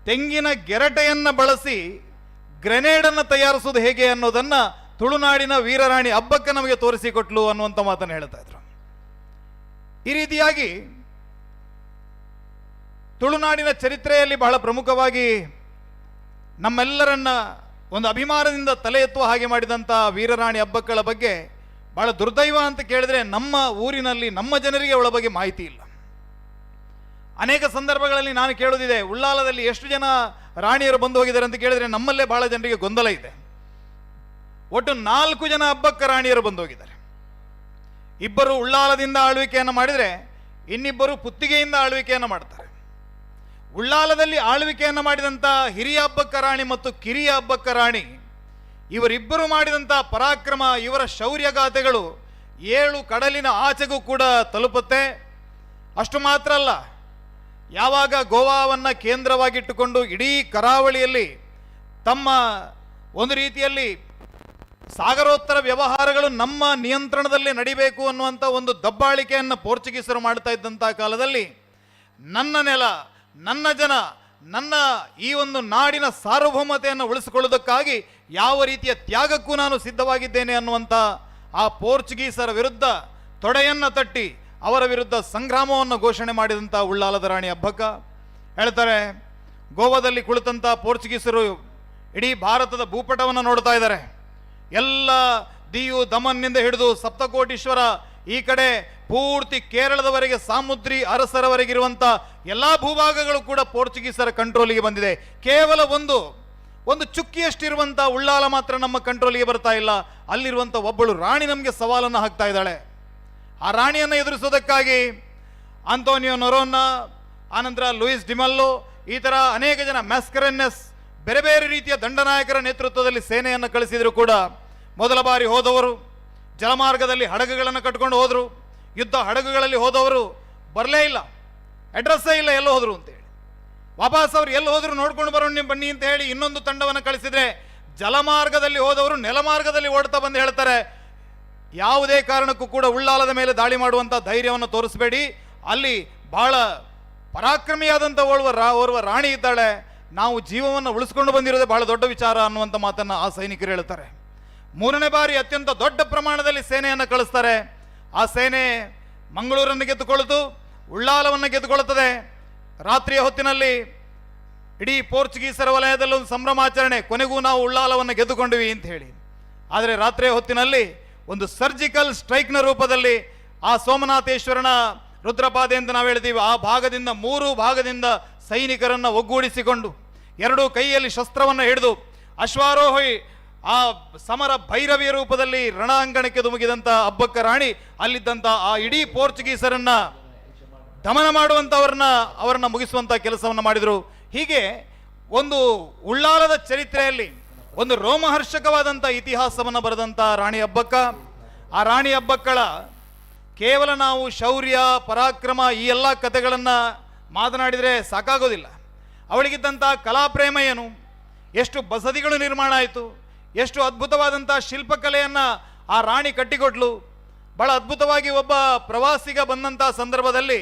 ತೆಂಗಿನ ಗೆರಟೆಯನ್ನು ಬಳಸಿ ಗ್ರೆನೇಡನ್ನು ತಯಾರಿಸೋದು ಹೇಗೆ ಅನ್ನೋದನ್ನು ತುಳುನಾಡಿನ ವೀರರಾಣಿ ಅಬ್ಬಕ್ಕ ನಮಗೆ ತೋರಿಸಿಕೊಟ್ಲು ಅನ್ನುವಂಥ ಮಾತನ್ನು ಹೇಳ್ತಾ ಇದ್ರು. ಈ ರೀತಿಯಾಗಿ ತುಳುನಾಡಿನ ಚರಿತ್ರೆಯಲ್ಲಿ ಬಹಳ ಪ್ರಮುಖವಾಗಿ ನಮ್ಮೆಲ್ಲರನ್ನ ಒಂದು ಅಭಿಮಾನದಿಂದ ತಲೆ ಎತ್ತುವ ಹಾಗೆ ಮಾಡಿದಂಥ ವೀರರಾಣಿ ಅಬ್ಬಕ್ಕಳ ಬಗ್ಗೆ ಬಹಳ ದುರ್ದೈವ ಅಂತ ಕೇಳಿದ್ರೆ ನಮ್ಮ ಊರಿನಲ್ಲಿ ನಮ್ಮ ಜನರಿಗೆ ಅವಳ ಬಗ್ಗೆ ಮಾಹಿತಿ ಇಲ್ಲ. ಅನೇಕ ಸಂದರ್ಭಗಳಲ್ಲಿ ನಾನು ಕೇಳೋದಿದೆ, ಉಳ್ಳಾಲದಲ್ಲಿ ಎಷ್ಟು ಜನ ರಾಣಿಯರು ಬಂದು ಹೋಗಿದ್ದಾರೆ ಅಂತ ಕೇಳಿದ್ರೆ ನಮ್ಮಲ್ಲೇ ಬಹಳ ಜನರಿಗೆ ಗೊಂದಲ ಇದೆ. ಒಟ್ಟು 4 ಜನ ಅಬ್ಬಕ್ಕ ರಾಣಿಯರು ಬಂದು ಹೋಗಿದ್ದಾರೆ. 2 ಉಳ್ಳಾಲದಿಂದ ಆಳ್ವಿಕೆಯನ್ನು ಮಾಡಿದರೆ ಇನ್ನಿಬ್ಬರು ಪುತ್ತಿಗೆಯಿಂದ ಆಳ್ವಿಕೆಯನ್ನು ಮಾಡ್ತಾರೆ. ಉಳ್ಳಾಲದಲ್ಲಿ ಆಳ್ವಿಕೆಯನ್ನು ಮಾಡಿದಂಥ ಹಿರಿಯ ಅಬ್ಬಕ್ಕ ರಾಣಿ ಮತ್ತು ಕಿರಿಯ ಅಬ್ಬಕ್ಕ ರಾಣಿ ಇವರಿಬ್ಬರು ಮಾಡಿದಂಥ ಪರಾಕ್ರಮ, ಇವರ ಶೌರ್ಯಗಾಥೆಗಳು 7 ಕಡಲಿನ ಆಚೆಗೂ ಕೂಡ ತಲುಪುತ್ತೆ. ಅಷ್ಟು ಮಾತ್ರ ಅಲ್ಲ, ಯಾವಾಗ ಗೋವಾವನ್ನು ಕೇಂದ್ರವಾಗಿಟ್ಟುಕೊಂಡು ಇಡೀ ಕರಾವಳಿಯಲ್ಲಿ ತಮ್ಮ ಒಂದು ರೀತಿಯಲ್ಲಿ ಸಾಗರೋತ್ತರ ವ್ಯವಹಾರಗಳು ನಮ್ಮ ನಿಯಂತ್ರಣದಲ್ಲಿ ನಡಿಬೇಕು ಅನ್ನುವಂಥ ಒಂದು ದಬ್ಬಾಳಿಕೆಯನ್ನು ಪೋರ್ಚುಗೀಸರು ಮಾಡ್ತಾ ಇದ್ದಂಥ ಕಾಲದಲ್ಲಿ ನನ್ನ ನೆಲ, ನನ್ನ ಜನ, ನನ್ನ ಈ ಒಂದು ನಾಡಿನ ಸಾರ್ವಭೌಮತೆಯನ್ನು ಉಳಿಸಿಕೊಳ್ಳುವುದಕ್ಕಾಗಿ ಯಾವ ರೀತಿಯ ತ್ಯಾಗಕ್ಕೂ ನಾನು ಸಿದ್ಧವಾಗಿದ್ದೇನೆ ಅನ್ನುವಂಥ ಆ ಪೋರ್ಚುಗೀಸರ ವಿರುದ್ಧ ತೊಡೆಯನ್ನು ತಟ್ಟಿ ಅವರ ವಿರುದ್ಧ ಸಂಗ್ರಾಮವನ್ನು ಘೋಷಣೆ ಮಾಡಿದಂಥ ಉಳ್ಳಾಲದ ರಾಣಿ ಅಬ್ಬಕ್ಕ. ಹೇಳ್ತಾರೆ, ಗೋವಾದಲ್ಲಿ ಕುಳಿತಂಥ ಪೋರ್ಚುಗೀಸರು ಇಡೀ ಭಾರತದ ಭೂಪಟವನ್ನು ನೋಡ್ತಾ ಇದ್ದಾರೆ. ಎಲ್ಲ ದಿಯು ದಮನ್ನಿಂದ ಹಿಡಿದು ಸಪ್ತಕೋಟೀಶ್ವರ, ಈ ಕಡೆ ಪೂರ್ತಿ ಕೇರಳದವರೆಗೆ, ಸಾಮುದ್ರಿ ಅರಸರವರೆಗಿರುವಂಥ ಎಲ್ಲ ಭೂಭಾಗಗಳು ಕೂಡ ಪೋರ್ಚುಗೀಸರ ಕಂಟ್ರೋಲಿಗೆ ಬಂದಿದೆ. ಕೇವಲ ಒಂದು ಚುಕ್ಕಿಯಷ್ಟಿರುವಂಥ ಉಳ್ಳಾಲ ಮಾತ್ರ ನಮ್ಮ ಕಂಟ್ರೋಲಿಗೆ ಬರ್ತಾ ಇಲ್ಲ. ಅಲ್ಲಿರುವಂಥ ಒಬ್ಬಳು ರಾಣಿ ನಮಗೆ ಸವಾಲನ್ನು ಹಾಕ್ತಾ ಇದ್ದಾಳೆ. ಆ ರಾಣಿಯನ್ನು ಎದುರಿಸೋದಕ್ಕಾಗಿ ಆಂಟೋನಿಯೋ ನೊರೋನ್ನ, ಆನಂತರ ಲೂಯಿಸ್ ಡಿಮಲ್ಲೋ, ಈ ಥರ ಅನೇಕ ಜನ, ಮ್ಯಾಸ್ಕರೆನ್ನೆಸ್, ಬೇರೆ ಬೇರೆ ರೀತಿಯ ದಂಡನಾಯಕರ ನೇತೃತ್ವದಲ್ಲಿ ಸೇನೆಯನ್ನು ಕಳಿಸಿದ್ರು ಕೂಡ ಮೊದಲ ಬಾರಿ ಹೋದವರು ಜಲಮಾರ್ಗದಲ್ಲಿ ಹಡಗುಗಳನ್ನು ಕಟ್ಕೊಂಡು ಹೋದರು. ಯುದ್ಧ ಹಡಗುಗಳಲ್ಲಿ ಹೋದವರು ಬರಲೇ ಇಲ್ಲ, ಅಡ್ರೆಸ್ಸೇ ಇಲ್ಲ, ಎಲ್ಲೋ ಹೋದರು ಅಂತೇಳಿ. ವಾಪಸ್ ಅವ್ರು ಎಲ್ಲಿ ಹೋದ್ರು ನೋಡ್ಕೊಂಡು ಬರೋಣ ನೀವು ಬನ್ನಿ ಅಂತ ಹೇಳಿ ಇನ್ನೊಂದು ತಂಡವನ್ನು ಕಳಿಸಿದ್ರೆ, ಜಲಮಾರ್ಗದಲ್ಲಿ ಹೋದವರು ನೆಲಮಾರ್ಗದಲ್ಲಿ ಓಡ್ತಾ ಬಂದು ಹೇಳ್ತಾರೆ, ಯಾವುದೇ ಕಾರಣಕ್ಕೂ ಕೂಡ ಉಳ್ಳಾಲದ ಮೇಲೆ ದಾಳಿ ಮಾಡುವಂಥ ಧೈರ್ಯವನ್ನು ತೋರಿಸಬೇಡಿ, ಅಲ್ಲಿ ಬಹಳ ಪರಾಕ್ರಮಿಯಾದಂಥ ಓರ್ವ ರಾಣಿ ಇದ್ದಾಳೆ, ನಾವು ಜೀವವನ್ನು ಉಳಿಸ್ಕೊಂಡು ಬಂದಿರೋದೇ ಬಹಳ ದೊಡ್ಡ ವಿಚಾರ ಅನ್ನುವಂಥ ಮಾತನ್ನು ಆ ಸೈನಿಕರು ಹೇಳ್ತಾರೆ. 3ನೇ ಬಾರಿ ಅತ್ಯಂತ ದೊಡ್ಡ ಪ್ರಮಾಣದಲ್ಲಿ ಸೇನೆಯನ್ನು ಕಳಿಸ್ತಾರೆ. ಆ ಸೇನೆ ಮಂಗಳೂರನ್ನು ಗೆದ್ದುಕೊಳ್ಳುವುದು, ಉಳ್ಳಾಲವನ್ನು ಗೆದ್ದುಕೊಳ್ಳುತ್ತದೆ. ರಾತ್ರಿಯ ಹೊತ್ತಿನಲ್ಲಿ ಇಡೀ ಪೋರ್ಚುಗೀಸರ ವಲಯದಲ್ಲಿ ಒಂದು ಸಂಭ್ರಮಾಚರಣೆ, ಕೊನೆಗೂ ನಾವು ಉಳ್ಳಾಲವನ್ನು ಗೆದ್ದುಕೊಂಡ್ವಿ ಅಂತ ಹೇಳಿ. ಆದರೆ ರಾತ್ರಿಯ ಹೊತ್ತಿನಲ್ಲಿ ಒಂದು ಸರ್ಜಿಕಲ್ ಸ್ಟ್ರೈಕ್ನ ರೂಪದಲ್ಲಿ ಆ ಸೋಮನಾಥೇಶ್ವರನ ರುದ್ರಪಾದೆ ಅಂತ ನಾವು ಹೇಳ್ತೀವಿ, ಆ ಭಾಗದಿಂದ 3 ಭಾಗದಿಂದ ಸೈನಿಕರನ್ನು ಒಗ್ಗೂಡಿಸಿಕೊಂಡು 2 ಕೈಯಲ್ಲಿ ಶಸ್ತ್ರವನ್ನು ಹಿಡಿದು ಅಶ್ವಾರೋಹಿ ಆ ಸಮರ ಭೈರವಿಯ ರೂಪದಲ್ಲಿ ರಣಾಂಗಣಕ್ಕೆ ಧುಮುಕಿದಂಥ ಅಬ್ಬಕ್ಕ ರಾಣಿ ಅಲ್ಲಿದ್ದಂಥ ಆ ಇಡೀ ಪೋರ್ಚುಗೀಸರನ್ನ ದಮನ ಅವರನ್ನ ಮುಗಿಸುವಂಥ ಕೆಲಸವನ್ನು ಮಾಡಿದರು. ಹೀಗೆ ಒಂದು ಉಳ್ಳಾಲದ ಚರಿತ್ರೆಯಲ್ಲಿ ಒಂದು ರೋಮಹರ್ಷಕವಾದಂಥ ಇತಿಹಾಸವನ್ನು ಬರೆದಂಥ ರಾಣಿ ಅಬ್ಬಕ್ಕ. ಆ ರಾಣಿ ಅಬ್ಬಕ್ಕಳ ಕೇವಲ ನಾವು ಶೌರ್ಯ, ಪರಾಕ್ರಮ ಈ ಎಲ್ಲ ಕಥೆಗಳನ್ನು ಮಾತನಾಡಿದರೆ ಸಾಕಾಗೋದಿಲ್ಲ. ಅವಳಿಗಿದ್ದಂಥ ಕಲಾಪ್ರೇಮ ಏನು, ಎಷ್ಟು ಬಸದಿಗಳು ನಿರ್ಮಾಣ ಆಯಿತು, ಎಷ್ಟು ಅದ್ಭುತವಾದಂಥ ಶಿಲ್ಪಕಲೆಯನ್ನು ಆ ರಾಣಿ ಕಟ್ಟಿಕೊಟ್ಲು. ಬಹಳ ಅದ್ಭುತವಾಗಿ ಒಬ್ಬ ಪ್ರವಾಸಿಗ ಬಂದಂಥ ಸಂದರ್ಭದಲ್ಲಿ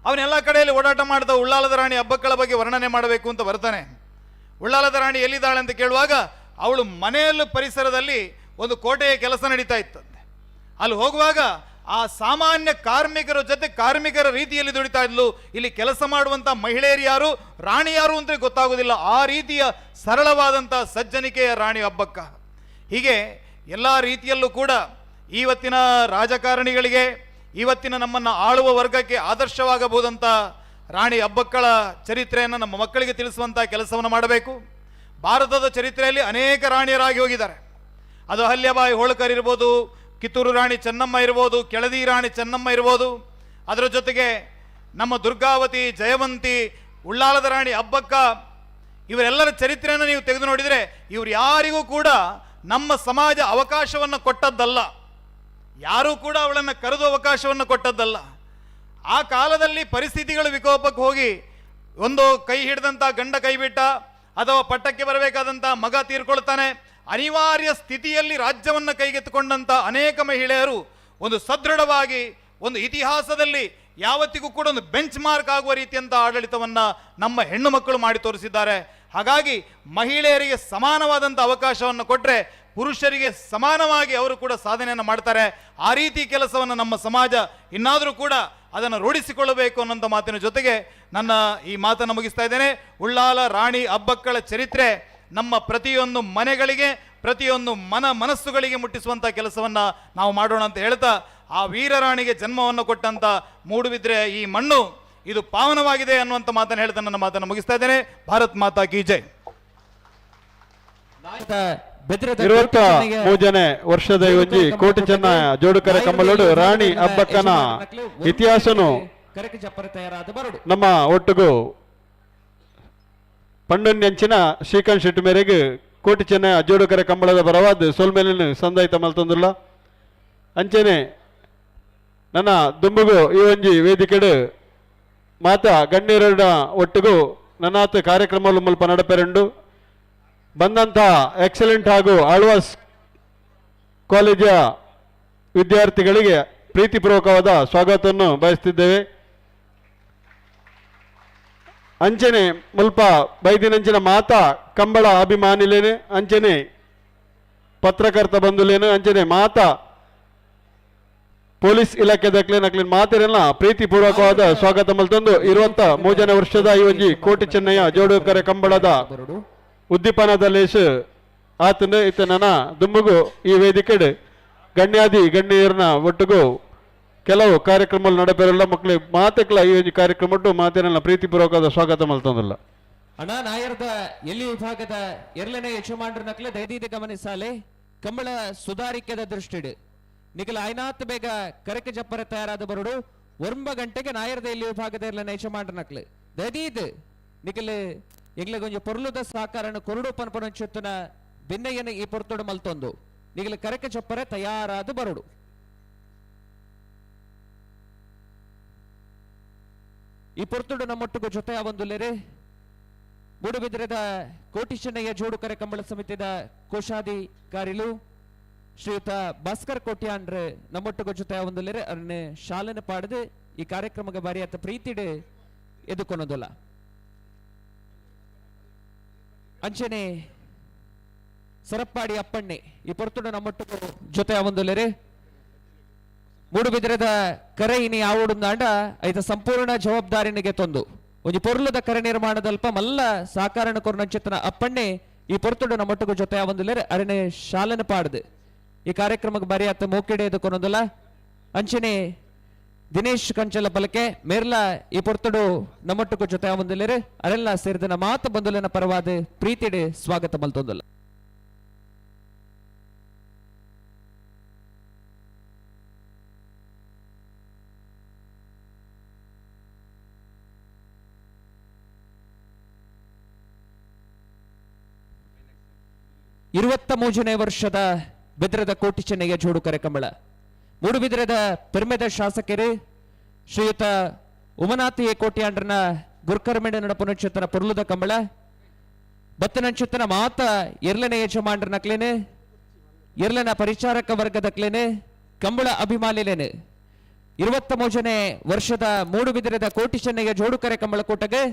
ಅವನೆಲ್ಲ ಕಡೆಯಲ್ಲಿ ಓಡಾಟ ಮಾಡಿದ ಉಳ್ಳಾಲದ ರಾಣಿ ಹಬ್ಬಕ್ಕಳ ಬಗ್ಗೆ ವರ್ಣನೆ ಮಾಡಬೇಕು ಅಂತ ಬರ್ತಾನೆ. ಉಳ್ಳಾಲದ ರಾಣಿ ಎಲ್ಲಿದ್ದಾಳೆ ಅಂತ ಕೇಳುವಾಗ ಅವಳು ಮನೆಯಲ್ಲೂ ಪರಿಸರದಲ್ಲಿ ಒಂದು ಕೋಟೆಯ ಕೆಲಸ ನಡೀತಾ ಇತ್ತಂತೆ. ಅಲ್ಲಿ ಹೋಗುವಾಗ ಆ ಸಾಮಾನ್ಯ ಕಾರ್ಮಿಕರ ಜೊತೆ ಕಾರ್ಮಿಕರ ರೀತಿಯಲ್ಲಿ ದುಡಿತಾ ಇದ್ಲು. ಇಲ್ಲಿ ಕೆಲಸ ಮಾಡುವಂಥ ಮಹಿಳೆಯರು ಯಾರು, ರಾಣಿ ಯಾರು ಅಂತ ಗೊತ್ತಾಗೋದಿಲ್ಲ. ಆ ರೀತಿಯ ಸರಳವಾದಂಥ ಸಜ್ಜನಿಕೆಯ ರಾಣಿ ಹಬ್ಬಕ್ಕ. ಹೀಗೆ ಎಲ್ಲ ರೀತಿಯಲ್ಲೂ ಕೂಡ ಇವತ್ತಿನ ರಾಜಕಾರಣಿಗಳಿಗೆ, ಇವತ್ತಿನ ನಮ್ಮನ್ನು ಆಳುವ ವರ್ಗಕ್ಕೆ ಆದರ್ಶವಾಗಬಹುದಂಥ ರಾಣಿ ಹಬ್ಬಕ್ಕಳ ಚರಿತ್ರೆಯನ್ನು ನಮ್ಮ ಮಕ್ಕಳಿಗೆ ತಿಳಿಸುವಂಥ ಕೆಲಸವನ್ನು ಮಾಡಬೇಕು. ಭಾರತದ ಚರಿತ್ರೆಯಲ್ಲಿ ಅನೇಕ ರಾಣಿಯರಾಗಿ ಹೋಗಿದ್ದಾರೆ. ಅದು ಅಹಲ್ಯಾಬಾಯಿ ಹೋಳ್ಕರ್ ಇರ್ಬೋದು, ಕಿತ್ತೂರು ರಾಣಿ ಚೆನ್ನಮ್ಮ ಇರ್ಬೋದು, ಕೆಳದಿ ರಾಣಿ ಚೆನ್ನಮ್ಮ ಇರ್ಬೋದು, ಅದರ ಜೊತೆಗೆ ನಮ್ಮ ದುರ್ಗಾವತಿ, ಜಯವಂತಿ, ಉಳ್ಳಾಲದ ರಾಣಿ ಹಬ್ಬಕ್ಕ, ಇವರೆಲ್ಲರ ಚರಿತ್ರೆಯನ್ನು ನೀವು ತೆಗೆದು ನೋಡಿದರೆ ಇವರು ಯಾರಿಗೂ ಕೂಡ ನಮ್ಮ ಸಮಾಜ ಅವಕಾಶವನ್ನು ಕೊಟ್ಟದ್ದಲ್ಲ. ಯಾರೂ ಕೂಡ ಅವಳನ್ನು ಕರೆದು ಅವಕಾಶವನ್ನು ಕೊಟ್ಟದ್ದಲ್ಲ. ಆ ಕಾಲದಲ್ಲಿ ಪರಿಸ್ಥಿತಿಗಳು ವಿಕೋಪಕ್ಕೆ ಹೋಗಿ ಒಂದು ಕೈ ಹಿಡಿದಂಥ ಗಂಡ ಕೈ ಬಿಟ್ಟ, ಅಥವಾ ಪಟ್ಟಕ್ಕೆ ಬರಬೇಕಾದಂಥ ಮಗ ತೀರ್ಕೊಳ್ತಾನೆ, ಅನಿವಾರ್ಯ ಸ್ಥಿತಿಯಲ್ಲಿ ರಾಜ್ಯವನ್ನು ಕೈಗೆತ್ತಿಕೊಂಡಂಥ ಅನೇಕ ಮಹಿಳೆಯರು ಒಂದು ಸದೃಢವಾಗಿ ಒಂದು ಇತಿಹಾಸದಲ್ಲಿ ಯಾವತ್ತಿಗೂ ಕೂಡ ಒಂದು ಬೆಂಚ್ ಮಾರ್ಕ್ ಆಗುವ ರೀತಿಯಂಥ ಆಡಳಿತವನ್ನು ನಮ್ಮ ಹೆಣ್ಣು ಮಕ್ಕಳು ಮಾಡಿ ತೋರಿಸಿದ್ದಾರೆ. ಹಾಗಾಗಿ ಮಹಿಳೆಯರಿಗೆ ಸಮಾನವಾದಂಥ ಅವಕಾಶವನ್ನು ಕೊಟ್ಟರೆ ಪುರುಷರಿಗೆ ಸಮಾನವಾಗಿ ಅವರು ಕೂಡ ಸಾಧನೆಯನ್ನು ಮಾಡ್ತಾರೆ. ಆ ರೀತಿ ಕೆಲಸವನ್ನು ನಮ್ಮ ಸಮಾಜ ಇನ್ನಾದರೂ ಕೂಡ ಅದನ್ನು ರೂಢಿಸಿಕೊಳ್ಳಬೇಕು ಅನ್ನೋಂಥ ಮಾತಿನ ಜೊತೆಗೆ ನನ್ನ ಈ ಮಾತನ್ನು ಮುಗಿಸ್ತಾ ಇದ್ದೇನೆ. ಉಳ್ಳಾಲ ರಾಣಿ ಹಬ್ಬಕ್ಕಳ ಚರಿತ್ರೆ ನಮ್ಮ ಪ್ರತಿಯೊಂದು ಮನೆಗಳಿಗೆ, ಪ್ರತಿಯೊಂದು ಮನಸ್ಸುಗಳಿಗೆ ಮುಟ್ಟಿಸುವಂಥ ಕೆಲಸವನ್ನು ನಾವು ಮಾಡೋಣ ಅಂತ ಹೇಳ್ತಾ, ಆ ವೀರರಾಣಿಗೆ ಜನ್ಮವನ್ನು ಕೊಟ್ಟಂಥ ಮೂಡುಬಿದ್ರೆ ಈ ಮಣ್ಣು ಇದು ಪಾವನವಾಗಿದೆ ಅನ್ನುವಂಥ ಮಾತನ್ನು ಹೇಳ್ತಾ ನನ್ನ ಮಾತನ್ನು ಮುಗಿಸ್ತಾ ಇದ್ದೇನೆ. ಭಾರತ್ ಮಾತಾ ಕಿ ಜೈ. 23ನೇ ವರ್ಷದ ಒಂಜಿ ಕೋಟಿ ಚೆನ್ನ ಜೋಡುಕರ ಕಮ್ಮಲೋಡು ರಾಣಿ ಹಬ್ಬಕ್ಕನ ಇತಿಹಾಸನು ನಮ್ಮ ಒಟ್ಟಿಗೂ ಪಂಡನ್ಯಂಚಿನ ಶ್ರೀಕಾಂತ್ ಶೆಟ್ಟಿ ಮೇರೆಗೆ ಕೋಟಿ ಚೆನ್ನ ಜೋಡುಕರ ಕಂಬಳದ ಬರವಾದ ಸೋಲ್ಮೇಲಿನ ಸಂದಾಯಿತ ಮಲ್ತೊಂದಿಲ್ಲ ಅಂಚೆನೆ ನನ್ನ ದುಂಬುಗು ಈ ಒಂಜಿ ವೇದಿಕೆಡು ಮಾತ ಗಣ್ಯರ ಒಟ್ಟಿಗೂ ನನ್ನಾತ ಕಾರ್ಯಕ್ರಮಗಳು ಮುಲ್ಪ ನಡಪೆರಂಡು ಬಂದಂಥ ಎಕ್ಸಲೆಂಟ್ ಹಾಗೂ ಆಳ್ವಾಸ್ ಕಾಲೇಜಿನ ವಿದ್ಯಾರ್ಥಿಗಳಿಗೆ ಪ್ರೀತಿಪೂರ್ವಕವಾದ ಸ್ವಾಗತವನ್ನು ಬಯಸ್ತಿದ್ದೇವೆ. ಅಂಚನೆ ಮುಲ್ಪ ಬೈದಿನಂಚಿನ ಮಾತಾ ಕಂಬಳ ಅಭಿಮಾನಿಲೇನೆ, ಅಂಚನೆ ಪತ್ರಕರ್ತ ಬಂಧುಲೇನು, ಅಂಚನೆ ಮಾತಾ ಪೊಲೀಸ್ ಇಲಾಖೆದಕ್ಲೆ ನಕ್ಲಿನ ಮಾತಿರೆಲ್ಲ ಪ್ರೀತಿಪೂರ್ವಕವಾದ ಸ್ವಾಗತ ಮಲ್ತಂದು 23ನೇ ವರ್ಷದ ಈ ಒಂಜಿ ಕೋಟಿ ಚೆನ್ನಯ್ಯ ಜೋಡುಕರೆ ಕಂಬಳದ ಉದ್ದೀಪನದಲ್ಲೇಶು ಆತನು ಇತ್ತ ನನ್ನ ದುಂಬುಗು ಈ ವೇದಿಕೆಡು ಗಣ್ಯರನ್ನ ಒಟ್ಟಿಗೂ ಕೆಲವು ಕಾರ್ಯಕ್ರಮಗಳು ನಡಪೆರಲ್ಲ ಮಕ್ಕಳಿಗೆ ಮಾತಕ್ಲ ಈ ಒಂದು ಕಾರ್ಯಕ್ರಮ ಮಾತೇನೆಲ್ಲ ಪ್ರೀತಿಪೂರ್ವಕವಾದ ಸ್ವಾಗತ ಮಲ್ತಂದಿಲ್ಲ. ಅಣ್ಣ ನಾಯರದ ಎಲ್ಲಿ ವಿಭಾಗದ ಎರಡನೇ ಯಜಮಾನ್ರ ನಕ್ಲೆ ದಯದೀದ ಗಮನಿಸಾಲೆ ಕಂಬಳ ಸುಧಾರಿಕೆದ ದೃಷ್ಟಿಡು ನಿಖಲ ಐನಾತ್ ಬೇಗ ಕರಕೆ ಜಪ್ಪರ ತಯಾರಾದ ಬರುಡು 9 ಗಂಟೆಗೆ ನಾಯರದ ಎಲ್ಲಿ ವಿಭಾಗದ ಎರಡನೇ ಯಜಮಾನ್ರ ನಕ್ಲೆ ದಯದೀದ್ ನಿಖಲ್ ಎಂಗ್ಲ ಕೊಂಚ ಪೊರ್ಲುದ ಸಹಕಾರನ ಕೊರಡು ಪನ್ಪನೊಂಚೆತ್ತುನ ಭಿನ್ನಯ್ಯನ ಈ ಪೊರ್ತೊಡು ಮಲ್ತೊಂದು ನಿಖಲ ಕರಕೆ ಚಪ್ಪರೆ ತಯಾರಾದ ಬರುಡು. ಈ ಪೊರ್ತೊಡು ನಮ್ಮೊಟ್ಟಿಗೂ ಜೊತೆ ಒಂದುಲೆರೆ ಮೂಡುಬಿದಿರೆದ ಕೋಟಿ ಚೆನ್ನಯ್ಯ ಜೋಡುಕರೆ ಕಂಬಳ ಸಮಿತಿದ ಕೋಶಾಧಿಕಾರಿಲು ಶ್ರೀಯುತ ಭಾಸ್ಕರ್ ಕೋಟ್ಯಾನ್ರು ನಮ್ಮೊಟ್ಟಿಗೂ ಜೊತೆ ಒಂದುಲೆರೆ ಅವ್ರನ್ನ ಶಾಲೆನ ಪಾಡದು ಈ ಕಾರ್ಯಕ್ರಮಕ್ಕೆ ಬಾರಿಯಾತ ಪ್ರೀತಿಡು ಎದುಕೊನೋದಲ್ಲ. ಅಂಚನೆ ಸರಪ್ಪಾಡಿ ಅಪ್ಪಣ್ಣೆ ಈ ಪೊರ್ತುಡು ನಮ್ಮೊಟ್ಟಿಗೂ ಜೊತೆ ಒಂದುಲೆರೆ ಮೂಡುಬಿದಿರೆದ ಕರೆ ಇನಿ ಆವಡುಂದಾಂಡ ಐತ ಸಂಪೂರ್ಣ ಜವಾಬ್ದಾರಿನಿಗೆ ತೊಂದು ಒಂಜಿ ಪೊರ್ಲುದ ಕರೆ ನಿರ್ಮಾಣದಲ್ಪ ಮಲ್ಲ ಸಹಕಾರನ ಕೊರ್ನಂಚಿತನ ಅಪ್ಪಣ್ಣೆ ಈ ಪೊರ್ತುಡು ನಮ್ಮೊಟ್ಟಿಗೂ ಜೊತೆ ಒಂದುಲೆರೆ ಅರನೆ ಶಾಲೆನ ಪಾಡ್ದು ಈ ಕಾರ್ಯಕ್ರಮಕ್ಕೆ ಬರೆಯತ್ತ ಮೋಕೆಡೆ ಎದುಕೊನೋದಲ್ಲ. ಅಂಚನೆ ದಿನೇಶ್ ಕಂಚಲ ಬಲಕೆ ಮೇರ್ಲ ಈ ಪೊರ್ತುಡು ನಮ್ಮೊಟ್ಟಿಗೂ ಜೊತೆ ಒಂದುಲೆರೆ ಅರೆಲ್ಲ ಸೇರಿದ ಮಾತು ಬಂದುಲನ ಪರವಾದ ಪ್ರೀತಿಡೆ ಸ್ವಾಗತ ಮಲ್ತೊಂದಲ್ಲ. ಮೂಜನೇ ವರ್ಷದ ಬಿದಿರದ ಕೋಟಿ ಚೆನ್ನಯ್ಯ ಜೋಡುಕರೆ ಕಂಬಳ ಮೂಡುಬಿದಿರೆದ ಪೆರ್ಮೆದ ಶಾಸಕರು ಶ್ರೀಯುತ ಉಮನಾಥಿ ಕೋಟ್ಯಾಂಡ್ರನ ಗುರ್ಕರ್ಮೆಂಡ ನಡಪುನಕ್ಷತ್ರ ಪೊರ್ಲುದ ಕಂಬಳ ಬತ್ತನಂಚುತ್ತನ ಮಾತ ಎರ್ಲನೆ ಯಜಮಾನ್ರ ನಕ್ಲೇನೆ ಎರ್ಲನ ಪರಿಚಾರಕ ವರ್ಗದ ಕ್ಲೇನೆ ಕಂಬಳ ಅಭಿಮಾನಿಲೇನೆ 23ನೇ ವರ್ಷದ ಮೂಡುಬಿದಿರೆದ ಕೋಟಿ ಚೆನ್ನಯ್ಯ ಜೋಡುಕರೆ ಕಂಬಳ ಕೂಟಗೆ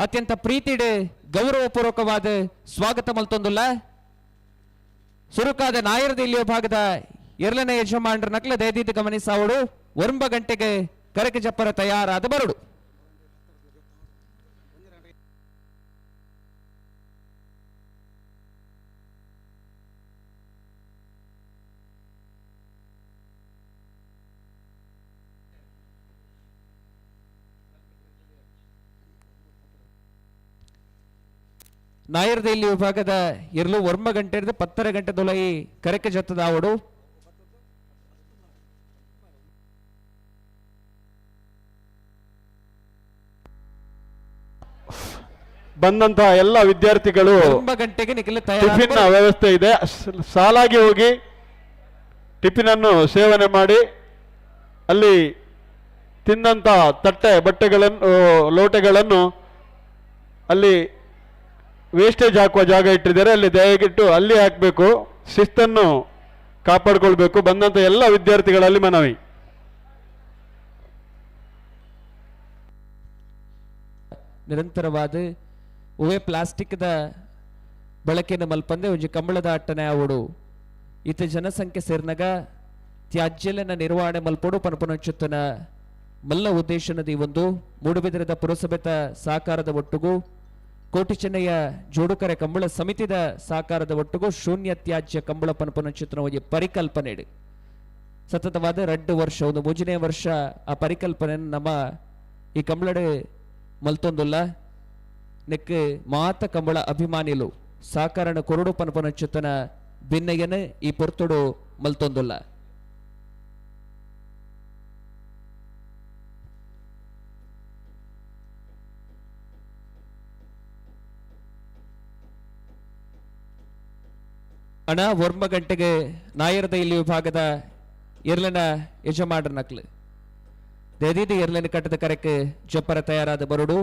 ಅತ್ಯಂತ ಪ್ರೀತಿಡೆ ಗೌರವಪೂರ್ವಕವಾದ ಸ್ವಾಗತ ಮಲ್ತೊಂದುಲ್ಲ ಸುರುಕಾದ ನಾಯರದ ಇಲ್ಲಿಯ ಭಾಗದ ಎರ್ಲನೆ ಯಜಮಾನ್ರ ನಕ್ಲ ದಯದೀದು ಗಮನಿಸಾವಡು 9 ಗಂಟೆಗೆ ಕರಕೆ ಜಪ್ಪರ ತಯಾರಾದ ಬರಡು. ನಾಯರ್ದೇಲಿ ವಿಭಾಗದ ಎರಲು 9 ಗಂಟೆ 10 ಗಂಟೆ ದೊಲೈ ಕರೆಕೆ ಜತ್ತದ ಆವಡು ಬಂದಂತಹ ಎಲ್ಲ ವಿದ್ಯಾರ್ಥಿಗಳು 9 ಗಂಟೆಗೆ ನಿಖಿಲ ಟಿಫಿನ್ ವ್ಯವಸ್ಥೆ ಇದೆ. ಸಾಲಾಗಿ ಹೋಗಿ ಟಿಫಿನ್ ಅನ್ನು ಸೇವನೆ ಮಾಡಿ ಅಲ್ಲಿ ತಿಂದಂತ ತಟ್ಟೆ ಬಟ್ಟೆಗಳನ್ನು ಲೋಟೆಗಳನ್ನು ಅಲ್ಲಿ ವೇಸ್ಟೇಜ್ ಹಾಕುವ ಜಾಗ ಇಟ್ಟಿದ್ದಾರೆ, ಅಲ್ಲಿ ದಯವಿಟ್ಟು ಅಲ್ಲಿ ಹಾಕಬೇಕು. ಶಿಸ್ತನ್ನು ಕಾಪಾಡಿಕೊಳ್ಬೇಕು. ಬಂದಂತ ಎಲ್ಲ ವಿದ್ಯಾರ್ಥಿಗಳಲ್ಲಿ ಮನವಿ. ನಿರಂತರವಾದ ಉವೆ ಪ್ಲಾಸ್ಟಿಕ್ ದ ಬಳಕೆಯನ್ನು ಮಲ್ಪಂದೆ ಒಂಜಿ ಕಂಬಳದ ಆಟನೆ ಆವಡು ಇತ ಜನಸಂಖ್ಯೆ ಸೇರ್ನಾಗ ತ್ಯಾಜ್ಯಲನ ನಿರ್ವಹಣೆ ಮಲ್ಪೋಡು ಪನಪನಚ್ಚುತ್ತನ ಮಲ್ಲ ಉದ್ದೇಶನದ ಈ ಒಂದು ಮೂಡುಬಿದಿರೆದ ಪುರಸಭೆತ ಸಹಕಾರದ ಒಟ್ಟುಗೂ ಕೋಟಿ ಚೆನ್ನಯ್ಯ ಜೋಡುಕರೆ ಕಂಬಳ ಸಮಿತಿದ ಸಹಕಾರದ ಒಟ್ಟುಗೂ ಶೂನ್ಯ ತ್ಯಾಜ್ಯ ಕಂಬಳ ಪನಪನಚ್ಚುತ್ತನ ಒಂದು ಪರಿಕಲ್ಪನೆ ಸತತವಾದ 2 ವರ್ಷ ಒಂದು 3ನೇ ವರ್ಷ ಆ ಪರಿಕಲ್ಪನೆಯನ್ನು ನಮ್ಮ ಈ ಕಂಬಳಡೆ ಮಲ್ತೊಂದುಲ್ಲ ನೆಕ್ ಮಾತ ಕಂಬಳ ಅಭಿಮಾನಿಲು ಸಾಕಾರಣ ಕೊರಡು ಪನಪನಚ್ಚುತ್ತನ ಭಿನ್ನಯ್ಯನ ಈ ಪೊರ್ತುಡು ಮಲ್ತೊಂದುಲ್ಲ. ಅಣ 9 ಗಂಟೆಗೆ ನಾಯರದ ಇಲ್ಲಿ ವಿಭಾಗದ ಎರ್ಲನ ಯಜಮಾನ್ರ ನಕ್ಲು ದಯದೀದು ಎರ್ಲನ ಕಟ್ಟದ ಕರೆಕ್ಕೆ ಜಪ್ಪರ ತಯಾರಾದ ಬರುಡು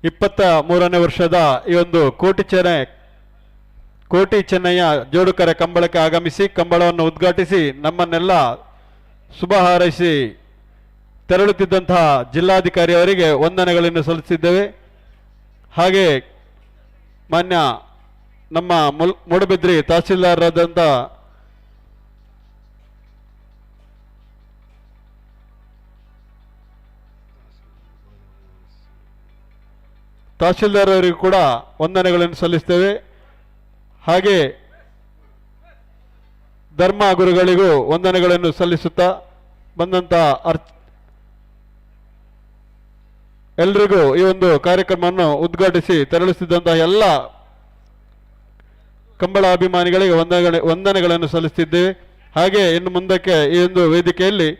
ಇಪ್ಪತ್ತ 3ನೇ ವರ್ಷದ ಈ ಒಂದು ಕೋಟಿ ಚೆನ್ನಯ್ಯ ಜೋಡುಕರೆ ಕಂಬಳಕ್ಕೆ ಆಗಮಿಸಿ ಕಂಬಳವನ್ನು ಉದ್ಘಾಟಿಸಿ ನಮ್ಮನ್ನೆಲ್ಲ ಶುಭ ಹಾರೈಸಿ ತೆರಳುತ್ತಿದ್ದಂತಹ ಜಿಲ್ಲಾಧಿಕಾರಿ ಅವರಿಗೆ ವಂದನೆಗಳನ್ನು ಸಲ್ಲಿಸಿದ್ದೇವೆ. ಹಾಗೆ ಮಾನ್ಯ ನಮ್ಮ ಮೂಡುಬಿದ್ರಿ ತಹಸೀಲ್ದಾರರಾದಂಥ ತಹಸೀಲ್ದಾರ್ ಅವರಿಗೂ ಕೂಡ ವಂದನೆಗಳನ್ನು ಸಲ್ಲಿಸ್ತೇವೆ. ಹಾಗೆ ಧರ್ಮ ಗುರುಗಳಿಗೂ ವಂದನೆಗಳನ್ನು ಸಲ್ಲಿಸುತ್ತಾ ಬಂದಂತ ಎಲ್ರಿಗೂ ಈ ಒಂದು ಕಾರ್ಯಕ್ರಮವನ್ನು ಉದ್ಘಾಟಿಸಿ ತೆರಳಿಸಿದಂತಹ ಎಲ್ಲ ಕಂಬಳ ಅಭಿಮಾನಿಗಳಿಗೆ ವಂದನೆಗಳನ್ನು ಸಲ್ಲಿಸುತ್ತಿದ್ದೇವೆ. ಹಾಗೆ ಇನ್ನು ಮುಂದಕ್ಕೆ ಈ ಒಂದು ವೇದಿಕೆಯಲ್ಲಿ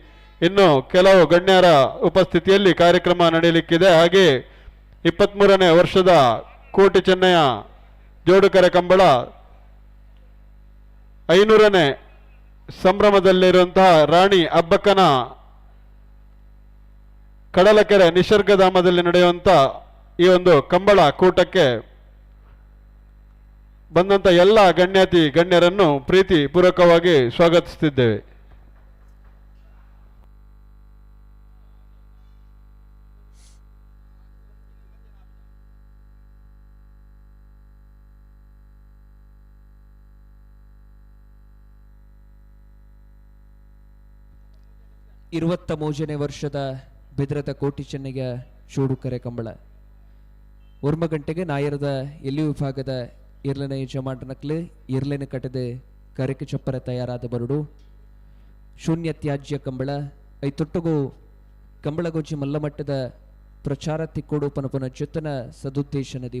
ಇನ್ನು ಕೆಲವು ಗಣ್ಯರ ಉಪಸ್ಥಿತಿಯಲ್ಲಿ ಕಾರ್ಯಕ್ರಮ ನಡೆಯಲಿಕ್ಕಿದೆ. ಹಾಗೆ 23ನೇ ವರ್ಷದ ಕೋಟಿ ಚೆನ್ನಯ್ಯ ಜೋಡುಕರೆ ಕಂಬಳ 500ನೇ ಸಂಭ್ರಮದಲ್ಲಿರುವಂತಹ ರಾಣಿ ಅಬ್ಬಕ್ಕನ ಕಡಲಕೆರೆ ನಿಸರ್ಗಧಾಮದಲ್ಲಿ ನಡೆಯುವಂತ ಈ ಒಂದು ಕಂಬಳ ಕೂಟಕ್ಕೆ ಬಂದಂತ ಎಲ್ಲ ಗಣ್ಯರನ್ನು ಪ್ರೀತಿ ಪೂರ್ವಕವಾಗಿ ಸ್ವಾಗತಿಸುತ್ತಿದ್ದೇವೆ. ಇರುವತ್ತ 3ನೇ ವರ್ಷದ ಬಿದ್ರದ ಕೋಟಿ ಚೆನ್ನಯ್ಯ ಜೋಡುಕರೆ ಕಂಬಳ 9 ಗಂಟೆಗೆ ನಾಯರದ ಎಲ್ಲಿ ವಿಭಾಗದ ಇರ್ಲನ ಯಜಮಾನ್ರ ನಕ್ಲು ಇರ್ಲೆನ ಕಟ್ಟದೆ ಕರೆಕೆ ಚಪ್ಪರ ತಯಾರಾದ ಬರುಡು ಶೂನ್ಯ ತ್ಯಾಜ್ಯ ಕಂಬಳ ಐತೊಟ್ಟುಗೂ ಕಂಬಳಗೊಜ್ಜಿ ಮಲ್ಲಮಟ್ಟದ ಪ್ರಚಾರ ತಿಕ್ಕೋಡು ಪನಪನ ಜೊತ್ತನ ಸದುದ್ದೇಶನದಿ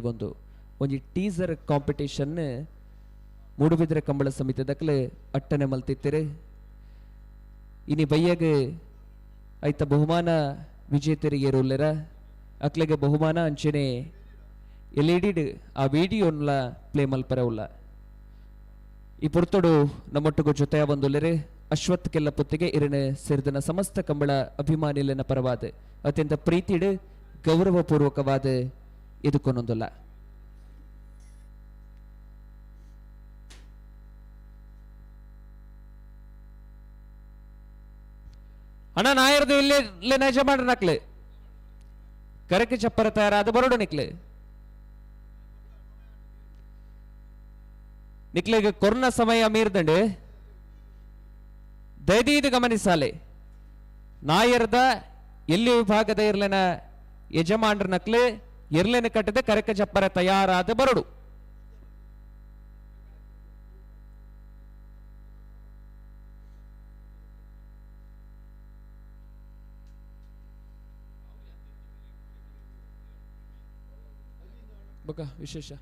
ಒಂಜಿ ಟೀಸರ್ ಕಾಂಪಿಟೇಷನ್ ಮೂಡುಬಿದ್ರೆ ಕಂಬಳ ಸಮಿತಿ ದಕ್ಲೆ ಅಟ್ಟನೆ ಮಲ್ತಿತ್ತೆರೆ ಇನಿ ಬಯ್ಯಗ ಐತ ಬಹುಮಾನ ವಿಜೇತರಿಗೆ ಏರುಲ್ಲೆರ ಅಕ್ಲೆಗೆ ಬಹುಮಾನ ಅಂಚೆನೆ LED ಆ ವಿಡಿಯೋನ್ಲ ಪ್ಲೇ ಮಲ್ಪರ ಉಲ್ಲ ಈ ಪುರ್ತೊಡು ನಮ್ಮೊಟ್ಟಿಗೂ ಜೊತೆಯ ಬಂದುಲ್ಲೆರೆ ಅಶ್ವತ್ ಕೆಲ್ಲ ಪುತ್ತಿಗೆ ಇರನೆ ಸೇರಿದನ ಸಮಸ್ತ ಕಂಬಳ ಅಭಿಮಾನಿಲನ ಪರವಾದ ಅತ್ಯಂತ ಪ್ರೀತಿಡ್ ಗೌರವಪೂರ್ವಕವಾದ ಇದಕ್ಕೊಂದೊಂದಲ್ಲ ಅಣ್ಣ ನಾಯರ್ದು ಇಲ್ಲೇ ನಜ ಮಾಡ್ರ ನಕ್ಲೆ ಕರಕೆ ಚಪ್ಪರ ತಯಾರಾದ ಬರೋಡು ನಿಕ್ಲೆ ನಿಕ್ಲೆಗೆ ಕೊರೋನಾ ಸಮಯ ಮೀರ್ದಂಡೆ ದಯದೀದು ಗಮನಿಸಾಲೆ ನಾಯರ್ದ ಎಲ್ಲಿ ವಿಭಾಗದ ಇರ್ಲೆನ ಯಜಮಾನ್ರ ನಕ್ಲೆ ಇರ್ಲೆನ ಕಟ್ಟದೆ ಕರಕೆ ಚಪ್ಪರ ತಯಾರಾದ ಬರೋಡು ಬಕ ವಿಶೇಷ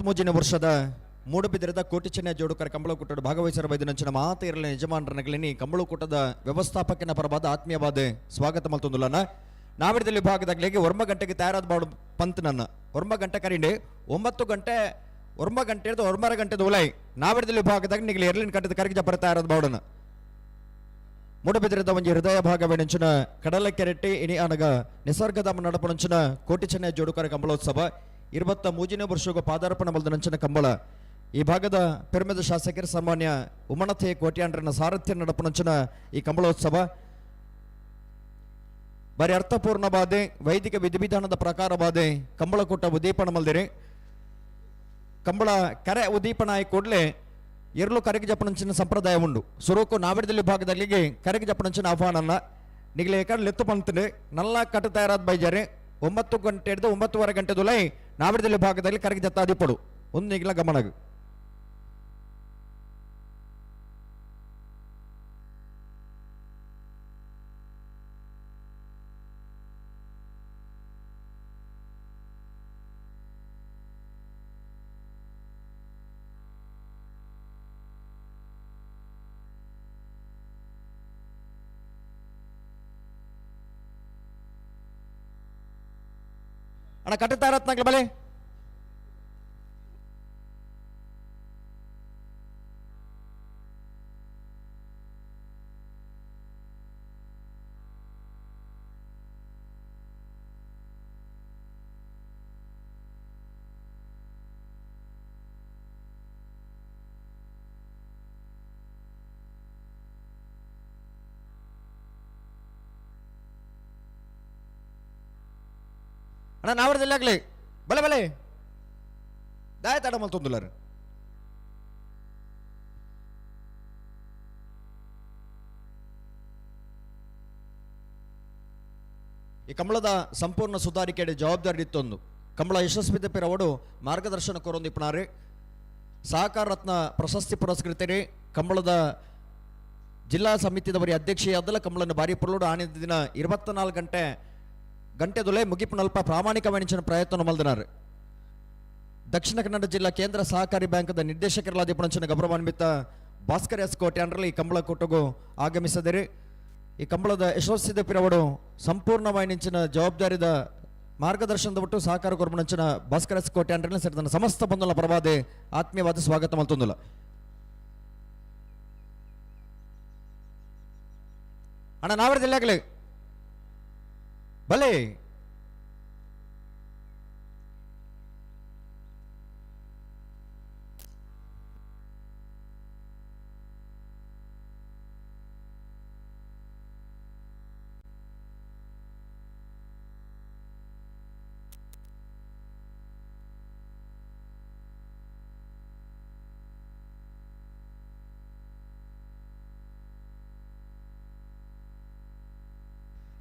ಮೂಜನೇ ವರ್ಷದ ಮೂಡುಬಿದಿರೆದ ಕೋಟಿ ಚೆನ್ನೈ ಜೋಡುಕರ ಕಂಬಳಕೂಟದ ಭಾಗವಹಿಸಿರುವ ಬೈದಿನಂಚಿನ ಮಾತೆ ಇರಲಿನ ಯಜಮಾನರನಗಲಿನಿ ಕಂಬಳಕೂಟದ ವ್ಯವಸ್ಥಾಪಕನ ಪರವಾದ ಆತ್ಮೀಯವಾದ ಸ್ವಾಗತ ಮಲ್ತೊಂದುಲನ ನಾವಿಡದಲ್ಲಿ ವಿಭಾಗದಾಗಲಿಗೆ 9 ಗಂಟೆಗೆ ತಯಾರಾದ ಬಾಡು ಪಂತನನ್ನ 9 ಗಂಟೆ ಕರೀಂಡೆ 9 ಗಂಟೆ 9 ಗಂಟೆ ಹಿಡಿದು 9 ಗಂಟೆ ಉಲೈ ನಾವಿಡದಲ್ಲಿ ವಿಭಾಗದಾಗ ನಿಗಲಿ ಎರ್ಲಿನ ಕಟ್ಟದ ಕರಗಿ ಜಪ್ಪರ ತಯಾರಾದ ಬಾಡನ ಮೂಡುಬಿದಿರೆದ ಒಂಜಿ ಹೃದಯ ಭಾಗವೆನಂಚಿನ ಕಡಲಕೆರೆಟ್ಟಿ ಇನಿ ಅನಗ ನಿಸರ್ಗಧಾಮ ನಡಪಣಂಚಿನ ಕೋಟಿ ಚೆನ್ನೈ ಜೋಡುಕರ ಕಂಬಳೋತ್ಸವ 23ನೇ ವರ್ಷಕ್ಕೆ ಪಾದಾರ್ಪಣೆ ಮಲ್ದ ನಂಚಿನ ಕಂಬಳ ಈ ಭಾಗದ ಪೆರ್ಮೆದ ಶಾಸಕರ ಸಾಮಾನ್ಯ ಉಮಣತೆ ಕೋಟ್ಯಾಂಡ್ರನ ಸಾರಥ್ಯ ನಡಪನಂಚಿನ ಈ ಕಂಬಳೋತ್ಸವ ಬಾರಿ ಅರ್ಥಪೂರ್ಣವಾದೆ ವೈದಿಕ ವಿಧಿವಿಧಾನದ ಪ್ರಕಾರವಾದೆ ಕಂಬಳಕೂಟ ಉದ್ದೀಪನ ಮಲ್ದಿರಿ ಕಂಬಳ ಕರೆ ಉದ್ದೀಪನ ಆಗಿ ಕೂಡಲೇ ಎರಲು ಕರೆಗೆ ಜಪನಂಚಿನ ಸಂಪ್ರದಾಯ ಉಂಡು ಸುರೋಕು ನಾವಿಡದಲ್ಲಿ ಭಾಗದಲ್ಲಿಗೆ ಕರೆಗೆ ಜಪನಂಚಿನ ಆಹ್ವಾನನ್ನ ನಿಗಲೆ ಕಡೆ ಲೆತ್ತು ಪಂತನೆ ನಲ್ಲ ಕಟ್ಟು ತಯಾರಾದ ಬೈಜಾರೆ 9 ಗಂಟೆ ಹಿಡಿದು 9:15 ಗಂಟೆ ದುಲೈ ನಾವಿಡದಲ್ಲಿ ಭಾಗದಲ್ಲಿ ಕರೆಗೆ ಜತ್ತಾದಿಪಡು ಒಂದು ನಿಗಲ ಗಮನಗ ಅಣ್ಣ ಕಟ್ಟುತ್ತಾ ಇರತ್ನಾಗ್ಲ ಬಲೆ ಅಣ್ಣ ನಾವರದಲ್ಲಿ ಆಗ್ಲಿ ಬಲೆ ಬಲೆ ದಾಯ ತಾಡ ಮಲ್ತೊಂದುಲಾರ ಈ ಕಂಬಳದ ಸಂಪೂರ್ಣ ಸುಧಾರಿಕೆಯ ಜವಾಬ್ದಾರಿ ಇತ್ತೊಂದು ಕಂಬಳ ಯಶಸ್ವಿತೆ ಪಿರವಡು ಮಾರ್ಗದರ್ಶನ ಕೊರೊಂದಿಪ್ಪನಾರೆ ಸಹಕಾರ ರತ್ನ ಪ್ರಶಸ್ತಿ ಪುರಸ್ಕೃತರೆ ಕಂಬಳದ ಜಿಲ್ಲಾ ಸಮಿತಿದವರಿ ಅಧ್ಯಕ್ಷೆಯಾದಲ್ಲ ಕಂಬಳನ ಬಾರಿ ಪುರಲೋಡು ಆಣಿದ ದಿನ 24 ಗಂಟೆದುಲೆ ಮುಗಿಪುನಲ್ಪ ಪ್ರಾಮಾಣಿಕವೆನಿಚಿನ ಪ್ರಯತ್ನ ಮಲ್ದನಾರು ದಕ್ಷಿಣ ಕನ್ನಡ ಜಿಲ್ಲಾ ಕೇಂದ್ರ ಸಹಕಾರಿ ಬ್ಯಾಂಕ್ದ ನಿರ್ದೇಶಕರಲಾದಿಪಣಂಚಿನ ಗೌರವಾನ್ವಿತ ಭಾಸ್ಕರ್ ಎಸ್ ಕೋಟ್ಯಾಂಡ್ರಲ್ಲಿ ಈ ಕಂಬಳ ಕೂಟಗೂ ಆಗಮಿಸಿದರೆ ಈ ಕಂಬಳದ ಯಶಸ್ಸಿದ ಪಿರವಡು ಸಂಪೂರ್ಣವಾಯಿನಿಂಚಿನ ಜವಾಬ್ದಾರಿದ ಮಾರ್ಗದರ್ಶನದ ಬಿಟ್ಟು ಸಹಕಾರ ಕೊರ್ಮಣಂಚಿನ ಭಾಸ್ಕರ್ ಎಸ್ ಕೋಟ್ಯಾಂಡ್ರಲ್ಲಿ ಸೇರಿದ ಸಮಸ್ತ ಬಂಧುಲ ಪರವಾದ ಆತ್ಮೀಯವಾದ ಸ್ವಾಗತ ಮಲ್ತೊಂದುಲ ಅಣ್ಣ ನಾವರದಲ್ಲಿ ಆಗಲಿ ಬಲೆ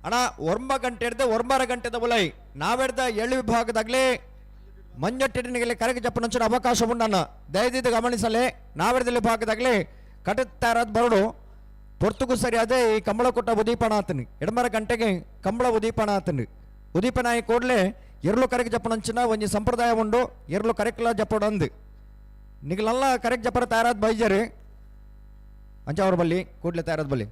ಅಣ್ಣ 9 ಗಂಟೆ ಹಿಡ್ದು 9:30 ಗಂಟೆದ ಬುಲೈ ನಾವೆಡ್ದ 7 ವಿಭಾಗದಾಗಲೇ ಮಂಜಟ್ಟಿನಿಗೆ ಕರೆಗೆ ಜಪ್ಪನಂಚಿನ ಅವಕಾಶ ಉಂಡಣ್ಣ ದಯದಿದ್ದು ಗಮನಿಸಲೇ ನಾವೆಡ್ದ ವಿಭಾಗದಾಗಲೇ ಕಟ್ಟುತ್ತಾ ಇರೋದು ಬರಡು ಪೊರ್ತುಗೂ ಸರಿ ಅದೇ ಈ ಕಂಬಳ ಕೊಟ್ಟ ಉದೀಪಣ ಆತನಿ 2:30 ಗಂಟೆಗೆ ಕಂಬಳ ಉದೀಪಣ ಆತನಿ ಉದೀಪನ ಆಗಿ ಕೂಡಲೇ ಎರಲು ಕರೆಗೆ ಜಪ್ಪನಂಚಿನ ಒಂಜಿ ಸಂಪ್ರದಾಯ ಉಂಡು ಎರಲು ಕರೆಕ್ಲ ಜಪ್ಪಡ ಅಂದು ನಿಗಲೆಲ್ಲ ಕರೆಕ್ಟ್ ಜಪ್ಪರ ತಯಾರಾದ ಬೈಜರಿ ಅಂಚ ಅವ್ರ ಬಲ್ಲಿ ಕೂಡಲೇ ತಯಾರಾದ ಬಲ್ಲಿ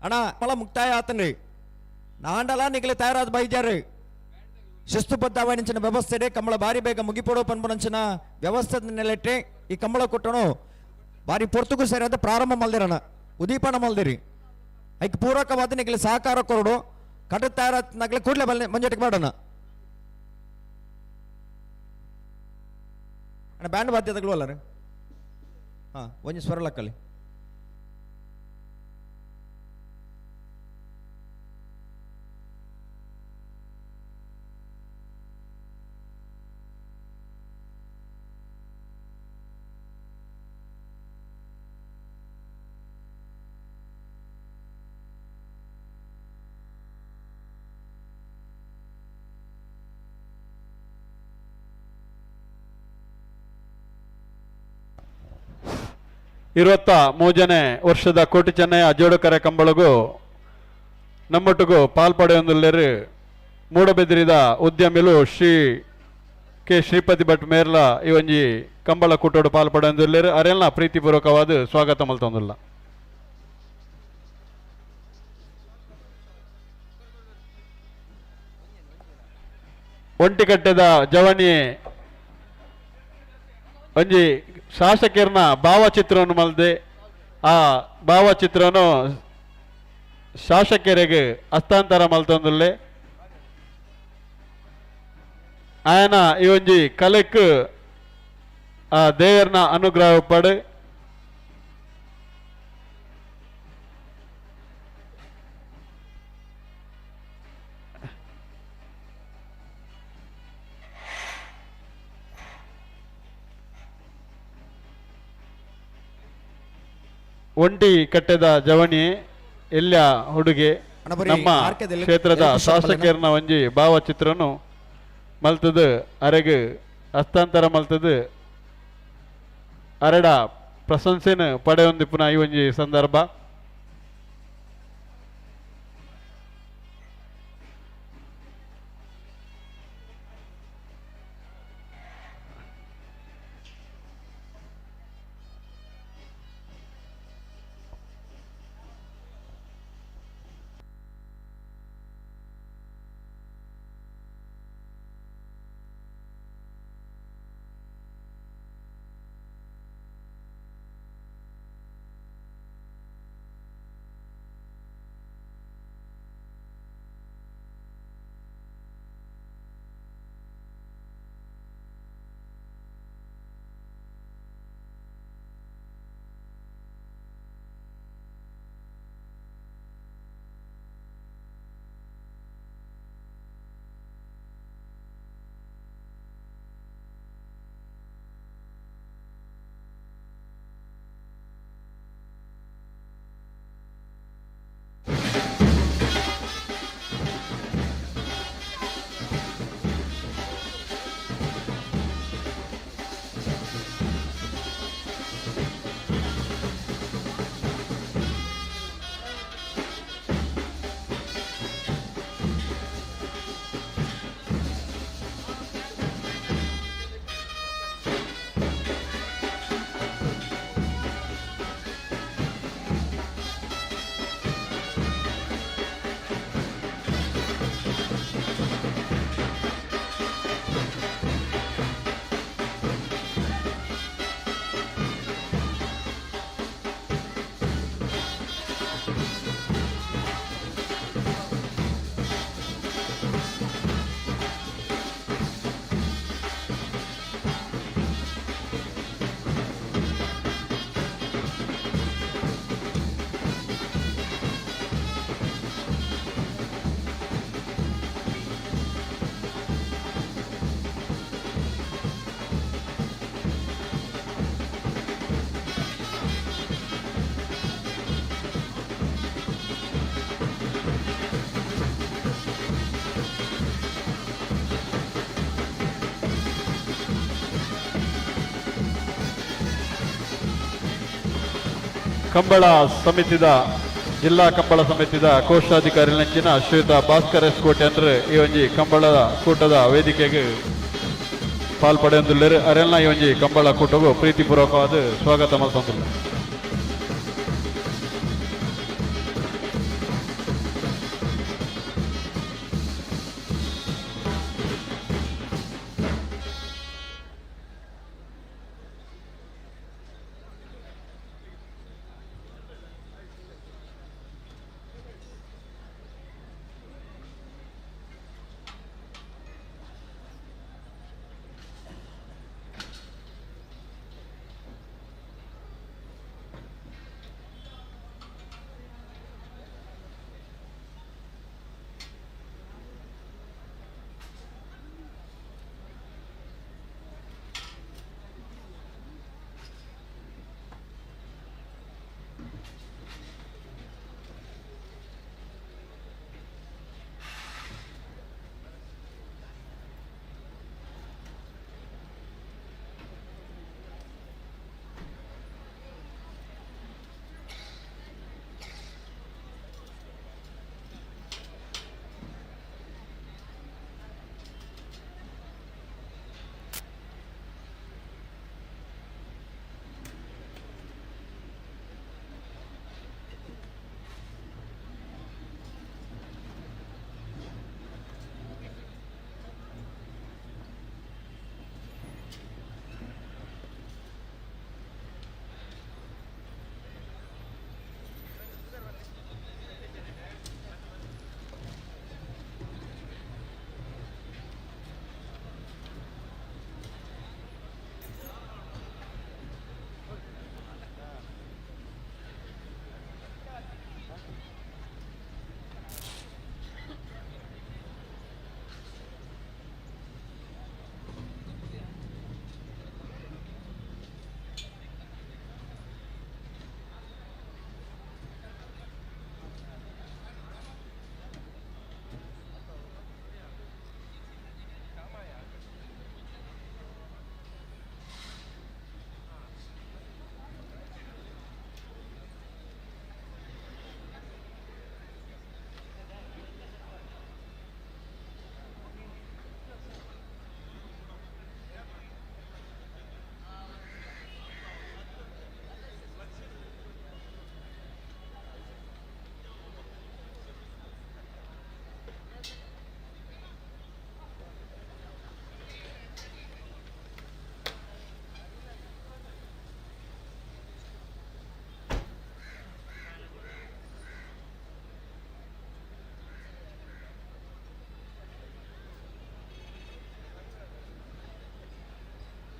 ಅಣ್ಣ ಮಳ ಮುಕ್ತಾಯ ಆತನ್ರಿ ನಾಂಡಲ ನಿಗಲೆ ತಯಾರಾದ ಬೈಜಾರಿ ಶಿಸ್ತುಬದ್ಧವಾಣಿಂಚಿನ ವ್ಯವಸ್ಥೆ ಕಂಬಳ ಬಾರಿ ಬೇಗ ಮುಗಿಪೋಡೋ ಪನ್ಪನಂಚಿನ ವ್ಯವಸ್ಥೆ ನೆಲೆಟ್ಟೆ ಈ ಕಂಬಳ ಕೊಟ್ಟನು ಬಾರಿ ಪೊರ್ತುಗೂ ಸರಿಯಾದ ಪ್ರಾರಂಭ ಮಲ್ದಿರಣ ಉದೀಪನ ಮಲ್ದಿರಿ ಐಕ್ ಪೂರಕವಾದ ನಿಗಲೆ ಸಹಕಾರ ಕೊರಡು ಕಟ್ಟು ತಯಾರ ನಗಲೆ ಕೂಡಲೇ ಬಲ್ಲ ಮಂಜಟ್ಟಿಗೆ ಮಾಡೋಣ ಅಣ್ಣ ಬ್ಯಾಂಡ್ ವಾದ್ಯದಗಳು ಅಲ್ಲ ರೀ ಹಾಂ ಒಂಜಿ ಸ್ವರ ಲಕ್ಕಲ್ಲಿ ಇರುವತ್ತ 3ನೇ ವರ್ಷದ ಕೋಟಿ ಚೆನ್ನಯ್ಯ ಜೋಡುಕರೆ ಕಂಬಳಗೂ ನಮ್ಮೊಟ್ಟಿಗೂ ಪಾಲ್ಪಡೆಯೊಂದುಲ್ಲೇರು ಮೂಡಬೆದಿರಿದ ಉದ್ಯಮಿಲು ಶ್ರೀ ಕೆ ಶ್ರೀಪತಿ ಭಟ್ ಮೇರ್ಲ ಈ ಒಂಜಿ ಕಂಬಳ ಕೂಟೋಡು ಪಾಲ್ಪಡೆಯೊಂದುಲ್ಲೇರು ಅರೆಲ್ಲ ಪ್ರೀತಿಪೂರ್ವಕವಾದ ಸ್ವಾಗತ ಮಲ್ತೊಂದುಲ್ಲ ಒಂಟಿಕಟ್ಟೆದ ಜವನಿ ಒಂಜಿ ಶಾಸಕರ್ನ ಭಾವಚಿತ್ರವನ್ನು ಮಲ್ದೆ ಆ ಭಾವಚಿತ್ರನು ಶಾಸಕರಿಗೆ ಹಸ್ತಾಂತರ ಮಲ್ತೊಂದುಲ್ಲೆ ಆಯನ ಈ ಒಂಜಿ ಕಲೆಕ್ ಆ ದೇವರ್ನ ಅನುಗ್ರಹ ಪಡೆ ಒಂಟಿ ಕಟ್ಟೆದ ಜವನಿ ಎಲ್ಲ ಹುಡುಗೆ ನಮ್ಮ ಕ್ಷೇತ್ರದ ಶಾಸಕರ್ನ ಒಂಜಿ ಭಾವಚಿತ್ರನು ಮಲ್ತದ ಅರೆಗೆ ಹಸ್ತಾಂತರ ಮಲ್ತದ ಅರಡ ಪ್ರಶಂಸೆನ ಪಡೆಯೊಂದಿಪ್ಪುನ ಈ ಒಂಜಿ ಸಂದರ್ಭ ಕಂಬಳ ಸಮಿತಿದ ಜಿಲ್ಲಾ ಕಂಬಳ ಸಮಿತಿದ ಕೋಶಾಧಿಕಾರಿ ನಂಚಿನ ಶ್ರೀಯುತ ಭಾಸ್ಕರ್ ಎಸ್ ಕೋಟೆ ಅಂದ್ರೆ ಈ ಒಂಜಿ ಕಂಬಳದ ಕೂಟದ ವೇದಿಕೆಗೆ ಪಾಲ್ಪಡೆಯೊಂದುಳ್ಳರು ಅರೆಲ್ಲ ಈ ಒಂಜಿ ಕಂಬಳ ಕೂಟಗೂ ಪ್ರೀತಿಪೂರ್ವಕವಾದ ಸ್ವಾಗತ ಮಲ್ತೊಂದುಲ್ಲ.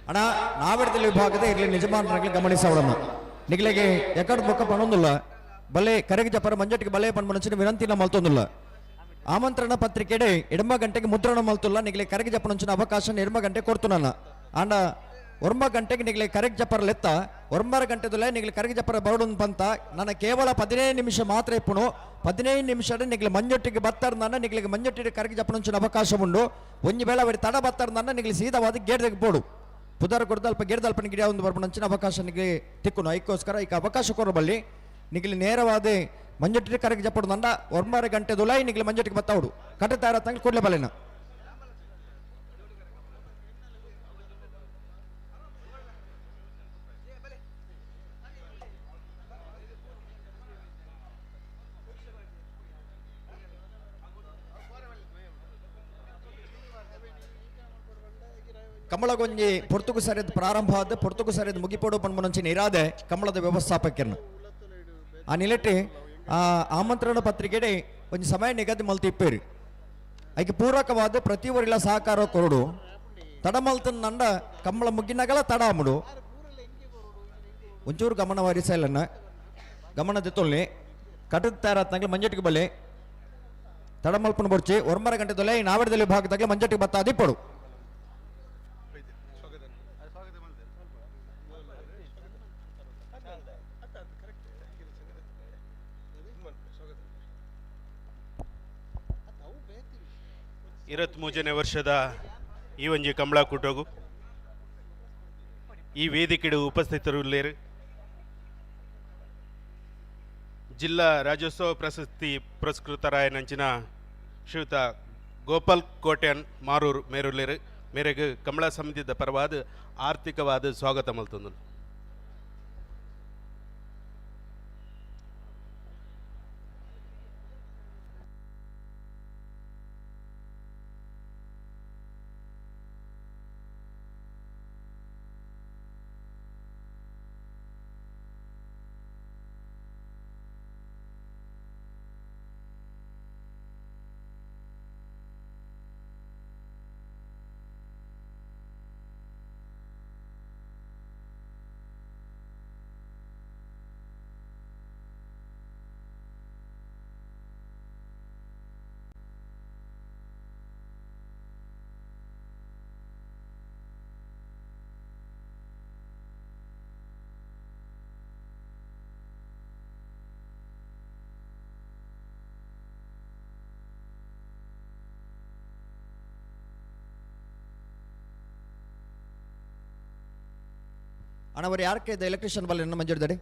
ಅಣ್ಣ ನಾವಿಡದಲ್ಲಿ ವಿಭಾಗದ ಇರ್ಲಿ ನಿಜಮಾನರಾಗ್ಲಿ ಗಮನಿಸವಳನ್ನು ನಿಗ್ಲೆಗೆ ಎಕಡ್ ಬೊಕ್ಕ ಪಣೊಂದುಲ್ಲ ಬಲೆ ಕರೆಗೆ ಜಪರ ಮಂಜಟ್ಟಿಗೆ ಬಲೆ ಪಣ್ಮನಚಿನ ವಿನಂತಿನ ಮಲ್ತೊಂದುಲ್ಲ ಆಮಂತ್ರಣ ಪತ್ರಿಕೆಡೆ ಎಡಮ ಗಂಟೆಗೆ ಮುದ್ರಣ ಮಲ್ತುಲ್ಲ ನಿಗ್ಲೆ ಕರೆಗೆ ಜಪನಂಚಿನ ಅವಕಾಶ ಎಡಮ ಗಂಟೆ ಕೊಡ್ತುನನ್ನ ಆಂಡ ಒರ್ಮ ಗಂಟೆಗೆ ನಿಗ್ಲೆ ಕರೆಗೆ ಜಪರ ಲೆತ್ತ ಒರ್ಮರ ಗಂಟೆದುಲ್ಲ ನಿಗ್ಲೆ ಕರೆಗೆ ಜಪರ ಬರಡು ಪಂತ ನನ್ನ ಕೇವಲ 15 ನಿಮಿಷ ಮಾತ್ರ ಇಪ್ಪುನು 15 ನಿಮಿಷ ನಿಗ್ಲೆ ಮಂಜೊಟ್ಟಿಗೆ ಬತ್ತಾರ್ನ ನಿಗ್ಲಿಗೆ ಮಂಜೊಟ್ಟಿಗೆ ಕರೆಗೆ ಜಪನಂಚಿನ ಅವಕಾಶ ಉಂಡು ಒಂಜಿ ಬೇಳೆ ಅವರಿ ತಡ ಬತ್ತಾರ್ನ ನಿಗ್ಲಿ ಸೀದವಾದ ಗೇಟ್ ತೆಗೆಬೋಡು ಪುದಾರ ಕೊಡ್ದಲ್ಪ ಗೇಡ್ದಲ್ಪ ನಿಗಿಡ ಒಂದು ಬರ್ಪಣಂಚಿನ ಅವಕಾಶ ನಿಗೆ ತಿಕ್ಕುನು ಐಕೋಸ್ಕರ ಈಗ ಅವಕಾಶ ಕೊರಬಲ್ಲಿ ನಿಗ್ಲಿ ನೇರವಾದ ಮಂಜಟ್ಟಿಗೆ ಕರೆಗೆ ಜಪ್ಪಡು ನಂಡ ಒರ್ಮರ ಗಂಟೆ ದುಲೈ ನಿಗ್ಲಿ ಮಂಜಟ್ಟಿಗೆ ಬತ್ತಾವಡು ಕಟ್ಟತಾ ಇರತ್ತಂಗೆ ಕೊಡ್ಲೆ ಬಲೆನ ಕಂಬಳಗೊಂಜಿ ಪೊರ್ತುಗು ಸರಿದ ಪ್ರಾರಂಭ ಆದ ಪೊರ್ತುಗು ಸರಿದ ಮುಗಿಪೋಡು ಪನ್ಮನಂಚಿನ ಇರಾದೆ ಕಂಬಳದ ವ್ಯವಸ್ಥಾಪಕರನ್ನು ಆ ನಿಲೆಟ್ಟಿ ಆ ಆಮಂತ್ರಣ ಪತ್ರಿಕೆಡೆ ಒಂದು ಸಮಯ ನಿಗದಿ ಮಲ್ತಿಪ್ಪೇರಿ ಅದಕ್ಕೆ ಪೂರಕವಾದ ಪ್ರತಿವರಿಲ ಸಹಕಾರ ಕೊರಡು ತಡ ಮಲ್ತನ ನಂಡ ಕಂಬಳ ಮುಗ್ಗಿನಾಗಲ ತಡ ಅಮ್ಮಡು ಒಂಚೂರು ಗಮನ ವಹಿಸಲ್ಲ ಗಮನ ದೆತ್ತೊಲ್ಲಿ ಕಟ್ಟದ ತಯಾರತ್ನಾಗ ಮಂಜಟ್ಟಿಗೆ ಬಲೆ ತಡ ಮಲ್ಪನ ಬೊಡ್ಚಿ ಒರ್ಮರ ಗಂಟೆ ತೊಲೆ ನಾವಿಡದಲ್ಲಿ ಭಾಗದಾಗಲೇ ಮಂಜಟ್ಟಿಗೆ ಬತ್ತ ಅದಿಪ್ಪಡು ಮೂಜನೇ ವರ್ಷದ ಈ ಒಂಜಿ ಕಂಬಳ ಕೂಟೋಗು ಈ ವೇದಿಕೆಡು ಉಪಸ್ಥಿತರುಲ್ಲೇರು ಜಿಲ್ಲಾ ರಾಜ್ಯೋತ್ಸವ ಪ್ರಶಸ್ತಿ ಪುರಸ್ಕೃತರಾಯನಂಚಿನ ಶ್ರೀಯುತ ಗೋಪಾಲ್ ಕೋಟ್ಯನ್ ಮಾರೂರು ಮೇರುಲೇರು ಮೇರೆಗೆ ಕಮಲಾ ಸಮಿತಿದ ಪರವಾದ ಆರ್ಥಿಕವಾದ ಸ್ವಾಗತ ಮಲ್ತೊಂದು. ಅಣ್ಣ ಅವರು ಯಾರಕ್ಕೆ ಇದು ಎಲೆಕ್ಟ್ರಿಷಿಯನ್ ಬಲ್ಲ ಇನ್ನು ಮಂಜೂರ್ದಡಿ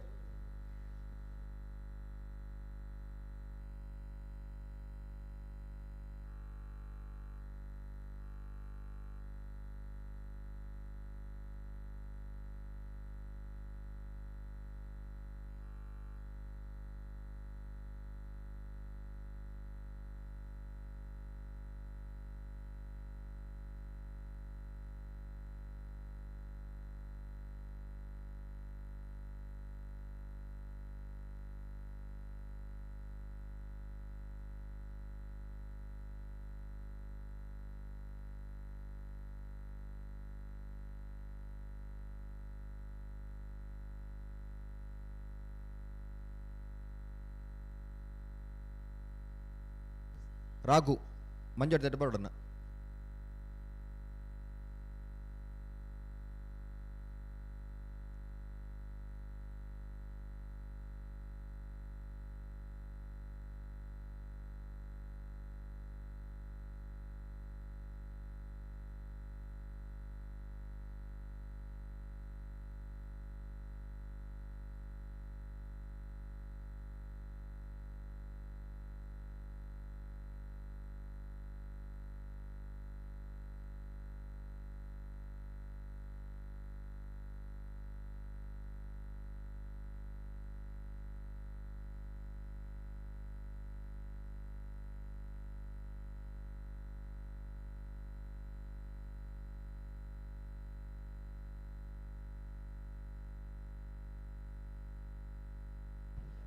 ರಾಘು ಮಂಜೂರ್ದಡಿ ಬರೋಡನ್ನ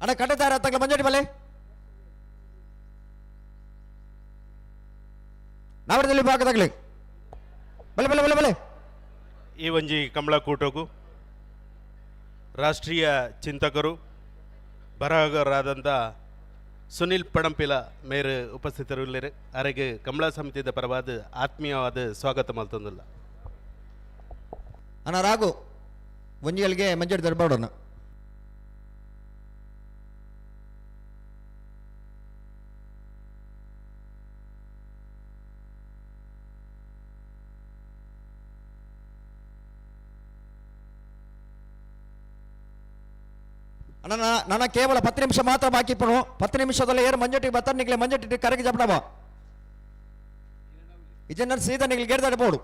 ಅಣ್ಣ ಕಟ್ಟದಾರ ತಗಲ ಮಂಜೂರಿ ಬಲೆ ನಾವರದಲ್ಲಿ ಭಾಗದಾಗಲಿ ಬಲೆ ಬಲೆ ಬಲೆ ಬಲೆ ಈ ಒಂಜಿ ಕಮಲಾ ಕೂಟೋಗು ರಾಷ್ಟ್ರೀಯ ಚಿಂತಕರು ಬರಹಗಾರರಾದಂಥ ಸುನಿಲ್ ಪಡಂಪಿಲ ಮೇರು ಉಪಸ್ಥಿತರಿಲ್ಲರು ಅವರಿಗೆ ಕಮಲಾ ಸಮಿತಿದ ಪರವಾದ ಆತ್ಮೀಯವಾದ ಸ್ವಾಗತ ಮಲ್ತೊಂದಿಲ್ಲ. ಅಣ್ಣ ರಾಘು ಒಂಜಿಗಳಿಗೆ ಮಂಜೂರಿ ದರ್ಬಾಡೋಣ ಅಣ್ಣ ನನ್ನ ಕೇವಲ 10 ನಿಮಿಷ ಮಾತ್ರ ಬಾಕಿ ಪಡು 10 ನಿಮಿಷದಲ್ಲಿ ಏರು ಮಂಜಟ್ಟಿಗೆ ಬರ್ತಾರೆ ನಿಗ್ಲೆ ಮಂಜಟ್ಟಿಟ್ಟು ಕರೆಗೆ ಜಪಡವ ಇದನ್ನ ಸೀದಾ ನಿಗ್ಲಿ ಗೆಡ್ದಾಡ ಬೋಡು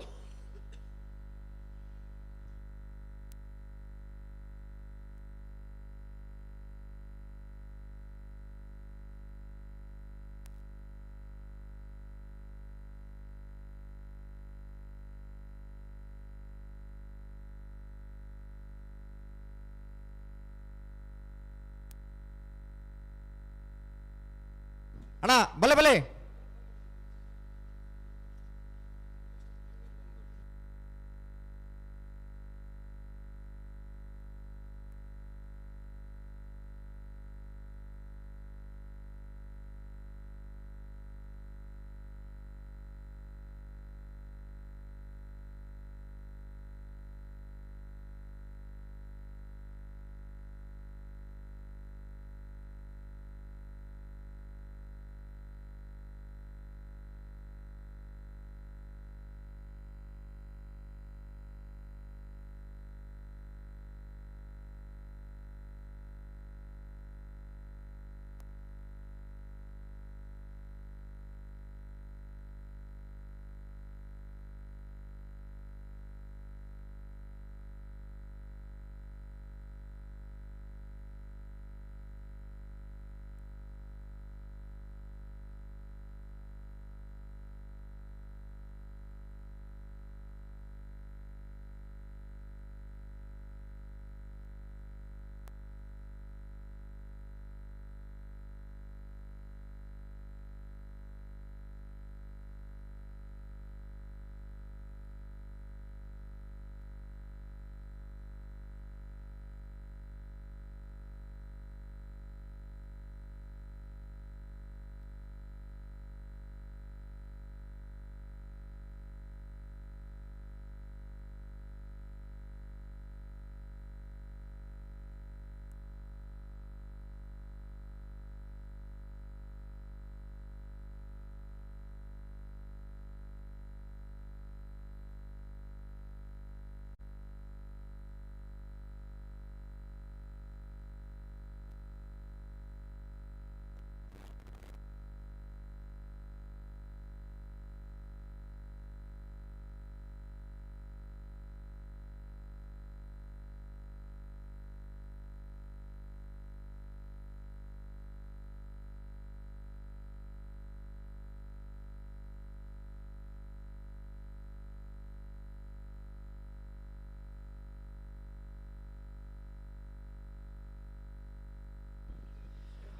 ಅಣ್ಣ ಬಲೆ ಬಲೆ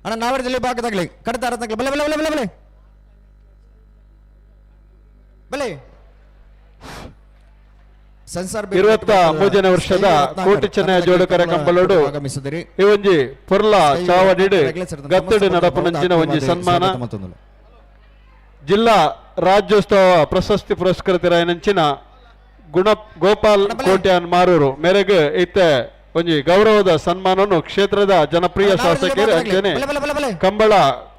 ಅಣ್ಣ ನಾವಡದಲ್ಲಿ ಭಾಗದಾಗಲಿ ಕಡತ ಅರತ್ನಾಗ್ಲಿ ಬಲೆ ಬಲೆ ಬಲೆ ಬಲೆ ಬಲೆ ಬಲೆ ಸೆನ್ಸಾರ್ 23ನೇ ವರ್ಷದ ಕೋಟಿ ಚೆನ್ನಯ ಜೋಡುಕರ ಕಂಬಳೋಡು ಆಗಮಿಸಿದಿರಿ ಈ ಒಂಜಿ ಪುರ್ಲ ಚಾವಡಿಡ್ ಗತ್ತಡು ನಡಪನಂಚಿನ ಒಂಜಿ ಸನ್ಮಾನ ಜಿಲ್ಲಾ ರಾಜ್ಯೋತ್ಸವ ಪ್ರಶಸ್ತಿ ಪುರಸ್ಕೃತರಾಯನಂಚಿನ ಗೋಪಾಲ್ ಕೋಟ್ಯಾನ್ ಮಾರೂರು ಮೇರೆಗೆ ಇತ್ತೆ ಒಂಜಿ ಗೌರವದ ಸನ್ಮಾನವನ್ನು ಕ್ಷೇತ್ರದ ಜನಪ್ರಿಯ ಶಾಸಕರು ಅಂಚನೆ ಕಂಬಳ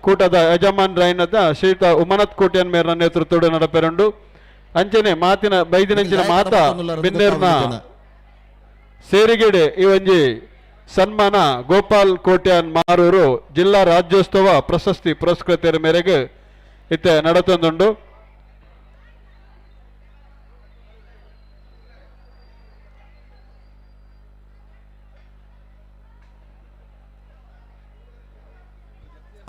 ಕೂಟದ ಯಜಮಾನರಾಯನದ ಶ್ರೀಯುತ ಉಮನತ್ ಕೋಟ್ಯಾನ್ ಮೇರ್ನ ನೇತೃತ್ವದ ನಡಪೆರಂಡು ಅಂಚನೆ ಮಾತಿನ ಬೈದಿನಂಚಿನ ಮಾತ ಬಿನ್ನೇರ್ನ ಸೇರಿಗೆಡೆ ಈ ಒಂಜಿ ಸನ್ಮಾನ ಗೋಪಾಲ್ ಕೋಟ್ಯಾನ್ ಮಾರೂರು ಜಿಲ್ಲಾ ರಾಜ್ಯೋತ್ಸವ ಪ್ರಶಸ್ತಿ ಪುರಸ್ಕೃತರ ಮೇರೆಗೆ ಇತ್ತೆ ನಡತೊಂದುಂಡು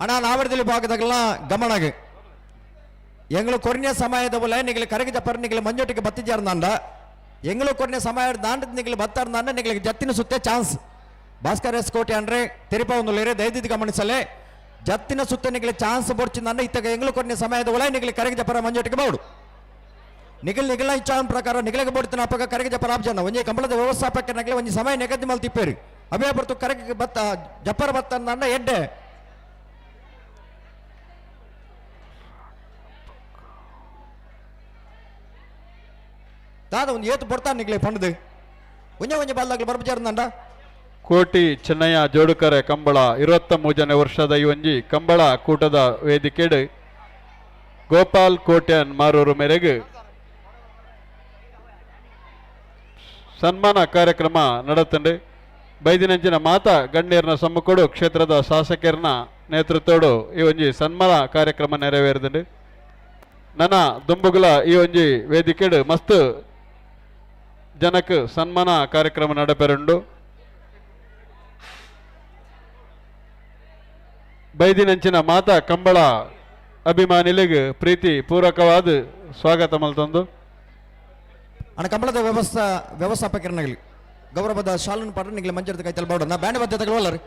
ಅಣ್ಣ ನಾವಡದಲ್ಲಿ ಭಾಗದಾಗಲ್ಲ ಗಮನಗೆ ಎಂಗಳು ಕೊರಿಯ ಸಮಯದ ಬೋಲ ನಿಗಲಿ ಕರಗಿದ ಪರ್ ನಿಗಲಿ ಮಂಜೋಟಿಗೆ ಬತ್ತಿಜಾರ್ದಾಂಡ ಎಂಗಳು ಕೊರಿಯ ಸಮಯ ದಾಂಡದ ನಿಗಲಿ ಬತ್ತಾರ್ದಾಂಡ ನಿಗಲಿ ಜತ್ತಿನ ಸುತ್ತೆ ಚಾನ್ಸ್ ಭಾಸ್ಕರ್ ಎಸ್ ಕೋಟೆ ಅಂದ್ರೆ ತೆರಿಪ ಒಂದು ಲೇರೆ ದಯದಿದ್ದು ಗಮನಿಸಲೇ ಜತ್ತಿನ ಸುತ್ತ ನಿಗಲಿ ಚಾನ್ಸ್ ಬೋಡ್ಚಿಂದ ಇತ್ತಾಗ ಎಂಗಳು ಕೊರಿಯ ಸಮಯದ ಬೋಲ ನಿಗಲಿ ಕರಗಿದ ಪರ ಮಂಜೋಟಿಗೆ ಬೋಡು ನಿಗಲ್ ನಿಗಲ ಇಚ್ಛಾನ್ ಪ್ರಕಾರ ನಿಗಲಿಗೆ ಬೋಡ್ತಿನ ಅಪ್ಪಗ ಕರಗಿದ ಪರ ಆಪ್ಜನ ಒಂಜಿ ಕಂಬಳದ ವ್ಯವಸ್ಥಾಪಕ ನಗಲಿ ಒಂಜಿ ಸಮಯ ನೆಗದಿ ಮಲ್ ತಿಪ್ಪೇರಿ ಅವೇ ಬರ್ತು ಕರಗಿ ಬತ್ತ ಜಪ್ಪರ ಬತ್ತಂದ ಎಡ್ಡೆ ದಾದ ಒಂದು ಏತು ಬರ್ತಾನೆ ನಿಗ್ಲೆ ಪಂಡದು ಒಂಜೆ ಬಾಲ್ದಾಗ್ಲಿ ಬರ್ಬಜಾರ್ದಂಡ ಕೋಟಿ ಚೆನ್ನಯ್ಯ ಜೋಡುಕರೆ ಕಂಬಳ 23ನೇ ವರ್ಷದ ಈ ಒಂಜಿ ಕಂಬಳ ಕೂಟದ ವೇದಿಕೆಡು ಗೋಪಾಲ್ ಕೋಟ್ಯಾನ್ ಮಾರೂರು ಮೇರೆಗೆ ಸನ್ಮಾನ ಕಾರ್ಯಕ್ರಮ ನಡತಂಡು ಬೈದಿನಂಚಿನ ಮಾತ ಗಣ್ಯರ್ನ ಸಮ್ಮುಖಡು ಕ್ಷೇತ್ರದ ಶಾಸಕರ್ನ ನೇತೃತ್ವಡು ಈ ಒಂಜಿ ಸನ್ಮಾನ ಕಾರ್ಯಕ್ರಮ ನೆರವೇರಿದಂಡು ನನ್ನ ದುಂಬುಗುಲ ಈ ಒಂಜಿ ವೇದಿಕೆಡು ಮಸ್ತ್ ಜನಕ್ಕೆ ಸನ್ಮಾನ ಕಾರ್ಯಕ್ರಮ ನಡಪೆರಂಡು ಬೈದಿನಂಚಿನ ಮಾತ ಕಂಬಳ ಅಭಿಮಾನಿಗಳಿಗೆ ಪ್ರೀತಿ ಪೂರ್ವಕವಾದ ಸ್ವಾಗತ ಮಲ್ತಂದು ಅಣ್ಣ ಕಂಬಳದ ವ್ಯವಸ್ಥಾಪಕರನಾಗಲಿ ಗೌರವದ ಶಾಲನ್ ಪಾಡ್ರೆ ನಿಗ್ಲಿ ಮಂಜರದ ಕೈ ತಲ್ಬಾಡು ನಾ ಬ್ಯಾಂಡ್ ಬದ್ದೆ ತಗೊಳ್ಳಲ್ಲ ರೀ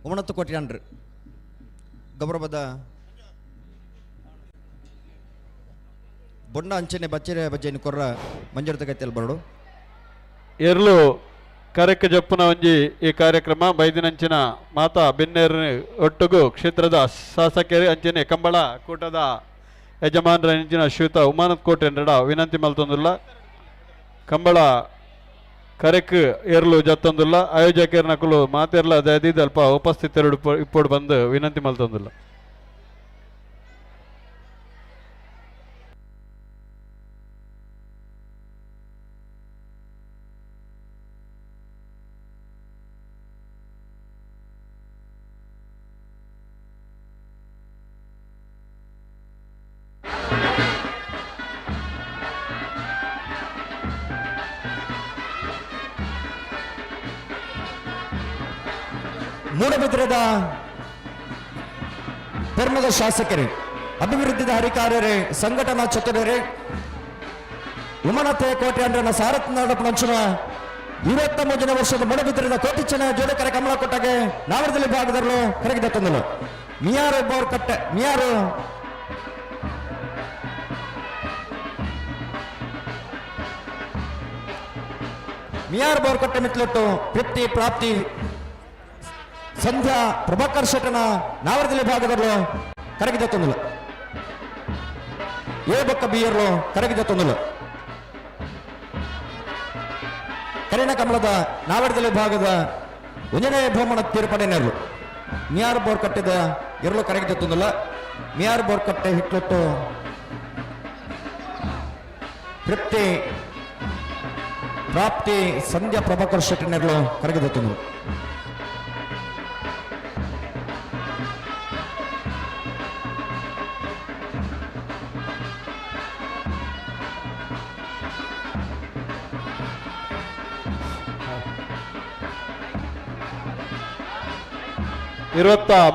ಉಮನತ್ತು ಕೋಟ್ಯಾನ್ರು ಗೌರವದ ಬೊಂಡ ಅಂಚನೆ ಬಚ್ಚರೆ ಬಜ್ಜೆಯನ್ನು ಕೊರ್ರ ಮಂಜೂರದ ಕೈತಲ್ ಬರಡು ಎರ್ಲು ಕರೆಕ್ಕೆ ಜಪ್ಪುನ ಒಂಜಿ ಈ ಕಾರ್ಯಕ್ರಮ ಬೈದಿನಂಚಿನ ಮಾತಾ ಬೆನ್ನೇರು ಒಟ್ಟುಗು ಕ್ಷೇತ್ರದ ಶಾಸಕರು ಅಂಚನೆ ಕಂಬಳ ಕೂಟದ ಯಜಮಾನರ ಅಂಚಿನ ಶ್ರೀಯುತ ಉಮಾನತ್ ಕೋಟೆಂಡ ವಿನಂತಿ ಮಲ್ತೊಂದುಲ್ಲ ಕಂಬಳ ಕರೆಕ್ ಏರ್ಲು ಜತ್ತೊಂದುಲ್ಲ ಆಯೋಜಕರ ನಕಲು ಮಾತೆರ್ಲ ದಯದಿದ್ದು ಅಲ್ಪ ಉಪಸ್ಥಿತರು ಇಪ್ಪಡು ಬಂದು ವಿನಂತಿ ಮಲ್ತೊಂದುಲ್ಲ ಮೂಡಬಿದ್ರದ ಧರ್ಮದ ಶಾಸಕರೇ ಅಭಿವೃದ್ಧಿದ ಹರಿಕಾರ್ಯರೇ ಸಂಘಟನಾ ಚತುರರೇ ಉಮನತೆ ಕೋಟೆ ಅಂಡ್ರನ ಸಾರಥ್ ನಡಪನಂಚಿನ 23ನೇ ವರ್ಷದ ಮೂಡಬಿದ್ರದ ಕೋಟಿ ಚೆನ್ನಯ ಜೋಡುಕರೆ ಕಮಲ ಕೊಟ್ಟಗೆ ನಾವರದಲ್ಲಿ ಭಾಗದಲ್ಲೂ ಕರಗಿದ ತಂದಲು ಮಿಯಾರು ಬೋರ್ ಕಟ್ಟೆ ಮಿಯಾರ್ ಬೋರ್ ಕಟ್ಟೆ ಮಿತ್ಲೊಟ್ಟು ತೃಪ್ತಿ ಪ್ರಾಪ್ತಿ ಸಂಧ್ಯಾ ಪ್ರಭಾಕರ್ ಶೆಟ್ಟನ ನಾವರದಲ್ಲಿ ಭಾಗದಲ್ಲೂ ಕರಗಿದ ತೊಂದಲು ಏ ಬೊಕ್ಕ ಬಿಯರ್ಲು ಕರಗಿದ ತೊಂದಲು ಕರಿಣ ಕಮಲದ ನಾವರದಲ್ಲಿ ಭಾಗದ ಒಂಜನೇ ಬಹುಮಾನ ತೀರ್ಪಡೆನೆರಲು ಮಿಯಾರ್ ಬೋರ್ ಕಟ್ಟಿದ ಎರಲು ಕರಗಿದ ತೊಂದಲ ಮಿಯಾರ್ ಬೋರ್ಕಟ್ಟೆ ಹಿಟ್ಲೊಟ್ಟು ತೃಪ್ತಿ ಪ್ರಾಪ್ತಿ ಸಂಧ್ಯಾ ಪ್ರಭಾಕರ್ ಶೆಟ್ಟಿ ನೆರಳು ಕರಗಿದೆತ್ತನು.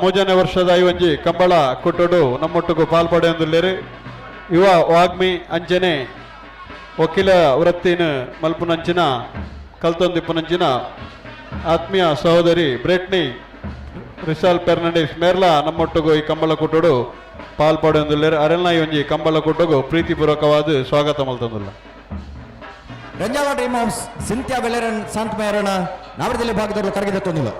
ಮೂಜನೇ ವರ್ಷದ ಐವಂಜಿ ಕಂಬಳ ಕುಟ್ಟುಡು ನಮ್ಮೊಟ್ಟಿಗೂ ಪಾಲ್ಪಡೆಯೊಂದುಲ್ಲೇರು. ಯುವ ವಾಗ್ಮಿ ಅಂಚನೆ ವಕೀಲ ವೃತ್ತಿನ ಮಲ್ಪುನಂಚಿನ ಕಲ್ತೊಂದಿಪ್ಪುನಂಚಿನ ಆತ್ಮೀಯ ಸಹೋದರಿ ಬ್ರೆಟ್ನಿ ರಿಸಾಲ್ ಫೆರ್ನಾಂಡಿಸ್ ಮೇರ್ಲಾ ನಮ್ಮೊಟ್ಟಿಗೂ ಈ ಕಂಬಳ ಕುಟ್ಟುಡು ಪಾಲ್ಪಡೆಯೊಂದುಲ್ಲೇರು. ಅರೆಲ್ಲ ಈ ಒಂಜಿ ಕಂಬಳ ಕುಟ್ಟುಗು ಪ್ರೀತಿಪೂರ್ವಕವಾದ ಸ್ವಾಗತ ಮಲ್ತೊಂದುಲ್ಲ. ರಂಜಾವ ಟೀಮ್ ಆಫ್ ಸಿಂತ್ಯಾ ಬೆಲೆರನ್ ಶಾಂತ ಮೇರಣ ನಾವರದಲ್ಲಿ ಭಾಗದವರು ಕರಗಿದೆತ್ತೊಂದಿಲ್ಲ.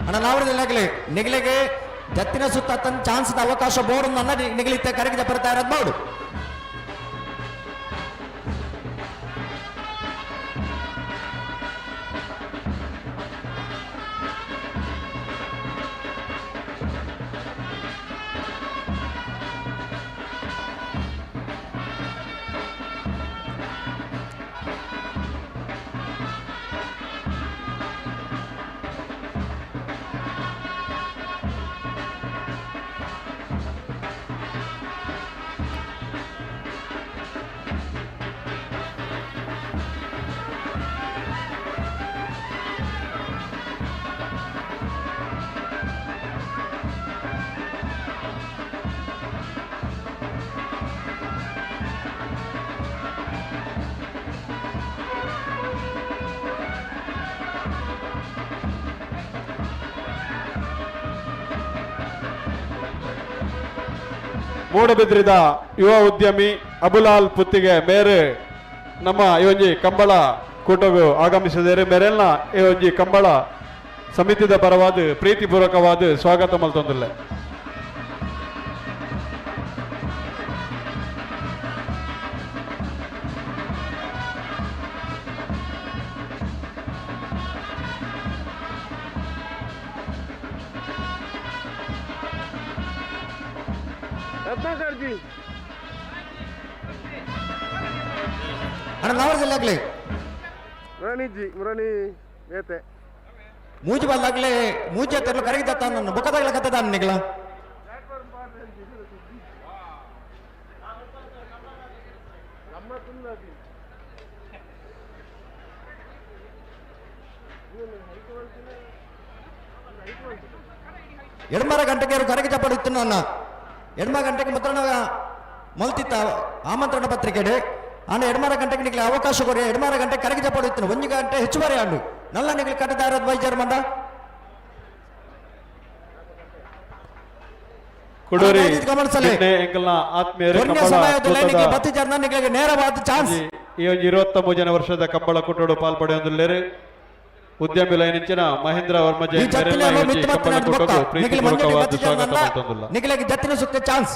ಅಣ್ಣ ನಾವರದಲ್ಲಿ ನಿಗಲಿಗೆ ಜತ್ತಿನ ಸುತ್ತ ತನ್ನ ಚಾನ್ಸ್ದ ಅವಕಾಶ ಬೋರ್ಡ್ ನಿಗಲಿತ್ತೆ ಕರಗಿದ ಬರ್ತಾ ಇರೋದು ಮಾಡು. ಮೂಡಬಿದ್ರಿದ ಯುವ ಉದ್ಯಮಿ ಅಬುಲಾಲ್ ಪುತ್ತಿಗೆ ಮೇರೆ ನಮ್ಮ ಇವೊಂಜಿ ಕಂಬಳ ಕೂಟಗೂ ಆಗಮಿಸಿದರೆ ಮೇರೆಲ್ಲ ಇವೊಂಜಿ ಕಂಬಳ ಸಮಿತಿದ ಪರವಾದ ಪ್ರೀತಿಪೂರ್ವಕವಾದ ಸ್ವಾಗತ ಮಲ್ತೊಂದಿಲ್ಲ. ಅಣ್ಣ ನಾವರದಲ್ಲಿ ಮೂಜಿ ಬಂದಾಗ್ಲೇ ಮೂಜಿ ಹತ್ತಿರಲು ಕರಗಿದತ್ತ ನನ್ನ ಬುಕ್ಕದಾಗ್ಲ ಕತ್ತದ ನಿಗ್ಲ ಎಡಮರ ಗಂಟೆಗೆ ಕರಗಿ ಚಪ್ಪಡಿತ್ತು ನನ್ನ ಎಡಮ ಗಂಟೆಗೆ ಮುದ್ರಣ ಮಲ್ತಿತ್ತ ಆಮಂತ್ರಣ ಪತ್ರಿಕೆ ಆನೆ ಎಡಮರ ಗಂಟೆಗೆ ನಿಗ್ಲಿ ಅವಕಾಶ ಕೊಡಿ. ಎಡಮರ ಗಂಟೆ ಕರಗಿ ಚಪ್ಪಡಿತ್ತು 1 ಗಂಟೆ ಹೆಚ್ಚುವರಿ ಆಂಡು ನಲ್ಲ ನಿಗ್ಲಿ ಕಟ್ಟದಾರ ವೈದ್ಯರ ಮಂಡ ಕುಡೂರಿ ನೇರವಾದ ಚಾನ್ಸ್ ಈ 23 ವರ್ಷದ ಕಂಬಳ ಕುಟ್ಟೋಡು ಪಾಲ್ಪಡೆಯೊಂದಿಲ್ಲೇರು ಉದ್ಯಮಿ ಲೈನಿಂಚಿನ ಮಹೇಂದ್ರ ವರ್ಮ ಪ್ರೀತಿಪೂರ್ವಕವಾದ ಸ್ವಾಗತ ಮಲ್ತೊಂದುಲ್ಲ. ನಿಗಲಿಗೆ ಜತ್ತಿನ ಸುತ್ತ ಚಾನ್ಸ್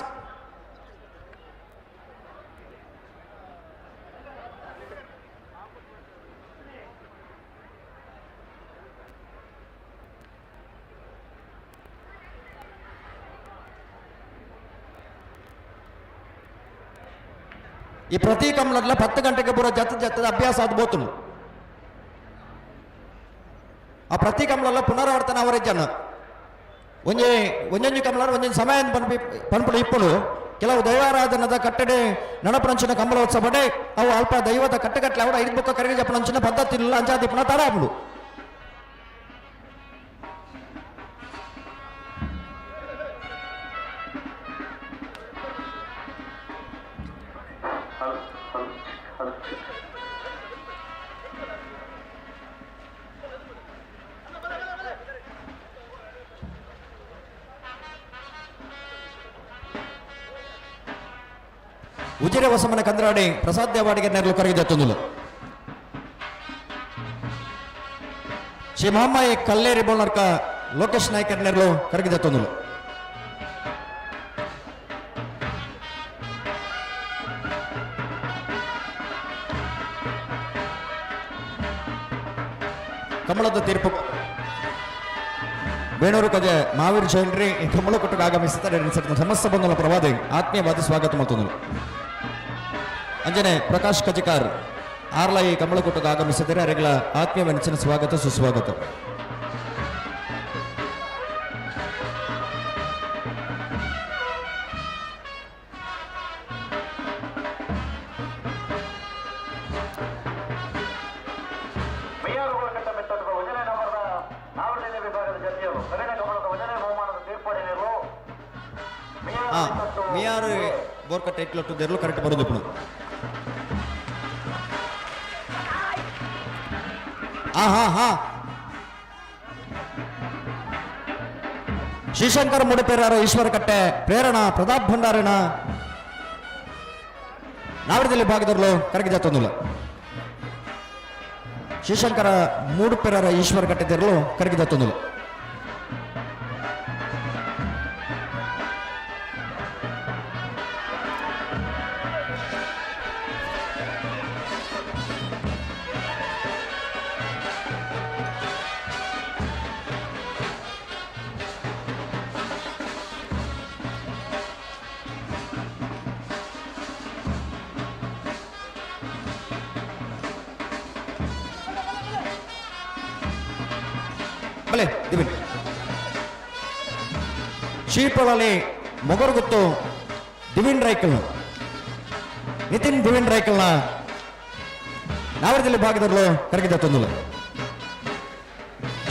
ಈ ಪ್ರತಿ ಕಂಬಳ 10 ಗಂಟೆಗೆ ಬರೋ ಜತ್ತದ ಅಭ್ಯಾಸ ಅದು ಬೋತುನು ಆ ಪ್ರತಿ ಕಂಬಳ ಪುನರಾವರ್ತನ ಅವರ ಜನ ಒಂಜೊಂಜಿ ಕಂಬಳ ಒಂದೊಂದು ಸಮಯ ಪನ್ಪುಡು ಇಪ್ಪುಡು ಕೆಲವು ದೈವಾರಾಧನದ ಕಟ್ಟಡೆ ನಡಪರಂಚಿನ ಕಂಬಳೋತ್ಸವ ಬಡೆ ಅವು ಅಲ್ಪ ದೈವದ ಕಟ್ಟಗಟ್ಟಲೆ ಅವಡ 5 ಬುಕ್ಕ ಕರಗಿ ಜಪನಂಚಿನ ಪದ್ಧತಿ ಇಲ್ಲ ಅಂಜಾದಿ ಪುನಃ ತಡಾಬುಡು ಉಜಿರೆ ಹೊಸಮನ ಕಂದ್ರಾಡಿ ಪ್ರಸಾದ್ ದೇವಾಡಿಗೆ ನೆರಳು ಕರಗಿದೆತ್ತೊಂದು ಶ್ರೀ ಮಹಮ್ಮಾಯಿ ಕಲ್ಲೇರಿ ಬೋಲ್ನರ್ಕ ಲೋಕೇಶ್ ನಾಯ್ಕರ್ ನೆರಳು ಕರಗಿದೆತ್ತೊಂದು ಕಮಲದ ತೀರ್ಪು ಬೇಣೂರು ಕಜೆ ಮಹಾವೀರ್ ಜೈನ್ರಿ ಕಮಲ ಕೊಟ್ಟಕ್ಕೆ ಆಗಮಿಸುತ್ತಾರೆ ಸಮಸ್ತ ಬಂಧುಗಳ ಪ್ರವಾದಿ ಆತ್ಮೀಯವಾದ ಸ್ವಾಗತ ಮಾಡ್ತಂದರು ಅಂಜನೆ ಪ್ರಕಾಶ್ ಕಜಿಕಾರ್ ಆರ್ಲಾಯಿ ಕಮಲ ಕೊಟ್ಟಕ್ಕೆ ಆಗಮಿಸಿದರೆ ಅವರಿಗೆಲ್ಲ ಆತ್ಮೀಯ ನೆಚ್ಚಿನ ಸ್ವಾಗತ ಸುಸ್ವಾಗತ ಮಿಯಾರು ಬೋರ್ಕಟ್ಟ ಇಟ್ಲೊಟ್ಟು ಕರೆಕ್ಟ್ ಬರೋದು ఇప్పుడు ಶ್ರೀಶಂಕರ್ ಮುಡಿಪೇರಾರ ಈಶ್ವರ ಕಟ್ಟೆ ಪ್ರೇರಣಾ ಪ್ರತಾಪ್ ಭಂಡಾರಣ ನಾವಡದಲ್ಲಿ ಭಾಗದಲ್ಲೂ ಕರಗಿದ ತೊಂದಿಲ್ಲ ಶ್ರೀಶಂಕರ ಮೂಡುಪೇರಾರ ಈಶ್ವರ ಕಟ್ಟೆ ತೆರಲು ಕರಗಿದ ತೊಂದಿಲ್ಲ ದಿವಿನ್ ಶೀಪಳಲ್ಲಿ ಮೊಗರುಗುತ್ತು ದಿವಿನ್ ರೈಕಲ್ ನಿತಿನ್ ದಿವಿನ್ ರೈಕಲ್ನ ನಾವರದಲ್ಲಿ ಭಾಗದಲ್ಲೂ ಕರಗಿದ ತೊಂದಿಲ್ಲ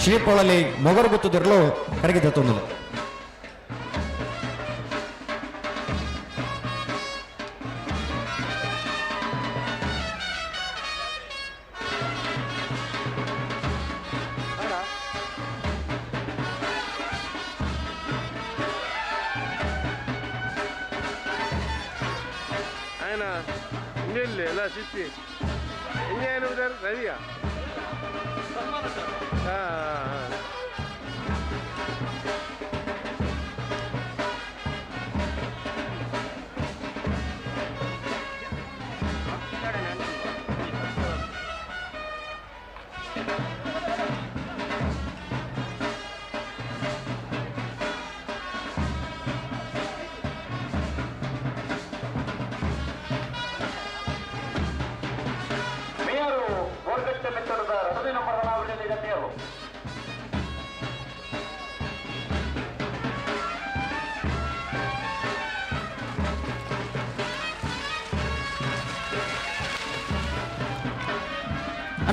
ಶೀಪಳಲ್ಲಿ ಮೊಗರುಗುತ್ತದಿರಲು ಕರಗಿದ ತೊಂದಿಲ್ಲ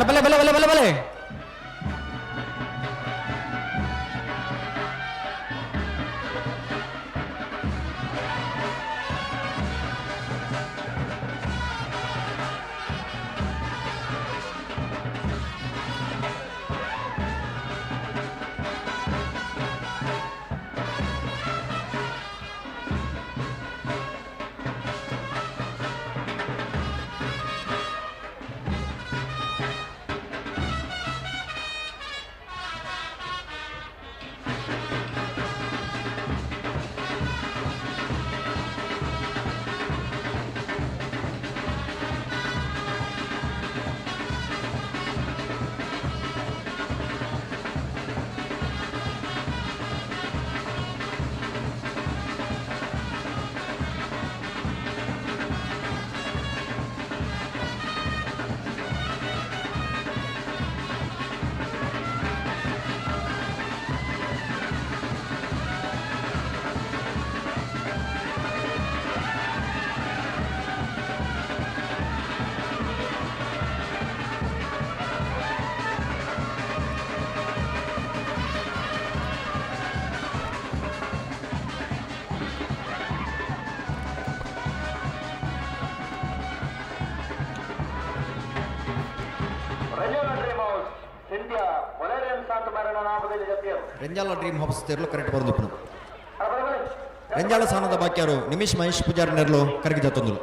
ಬಲೆ ಬಲೆ ಬಲೆ ಬಲೆ ಬಲೆ ರೆಂಜಾಲ ಡ್ರೀಮ್ ಹೌಸ್ ತೆರಲು ಕರೆಕ್ಟ್ ಬರೋದು ರೆಂಜಾಳ ಸಾನದ ಬಾಕ್ಯಾರು ನಿಮಿಷ್ ಮಹೇಶ್ ಪೂಜಾರಿ ನೆರಲು ಕರಗಿದ ತೊಂದರು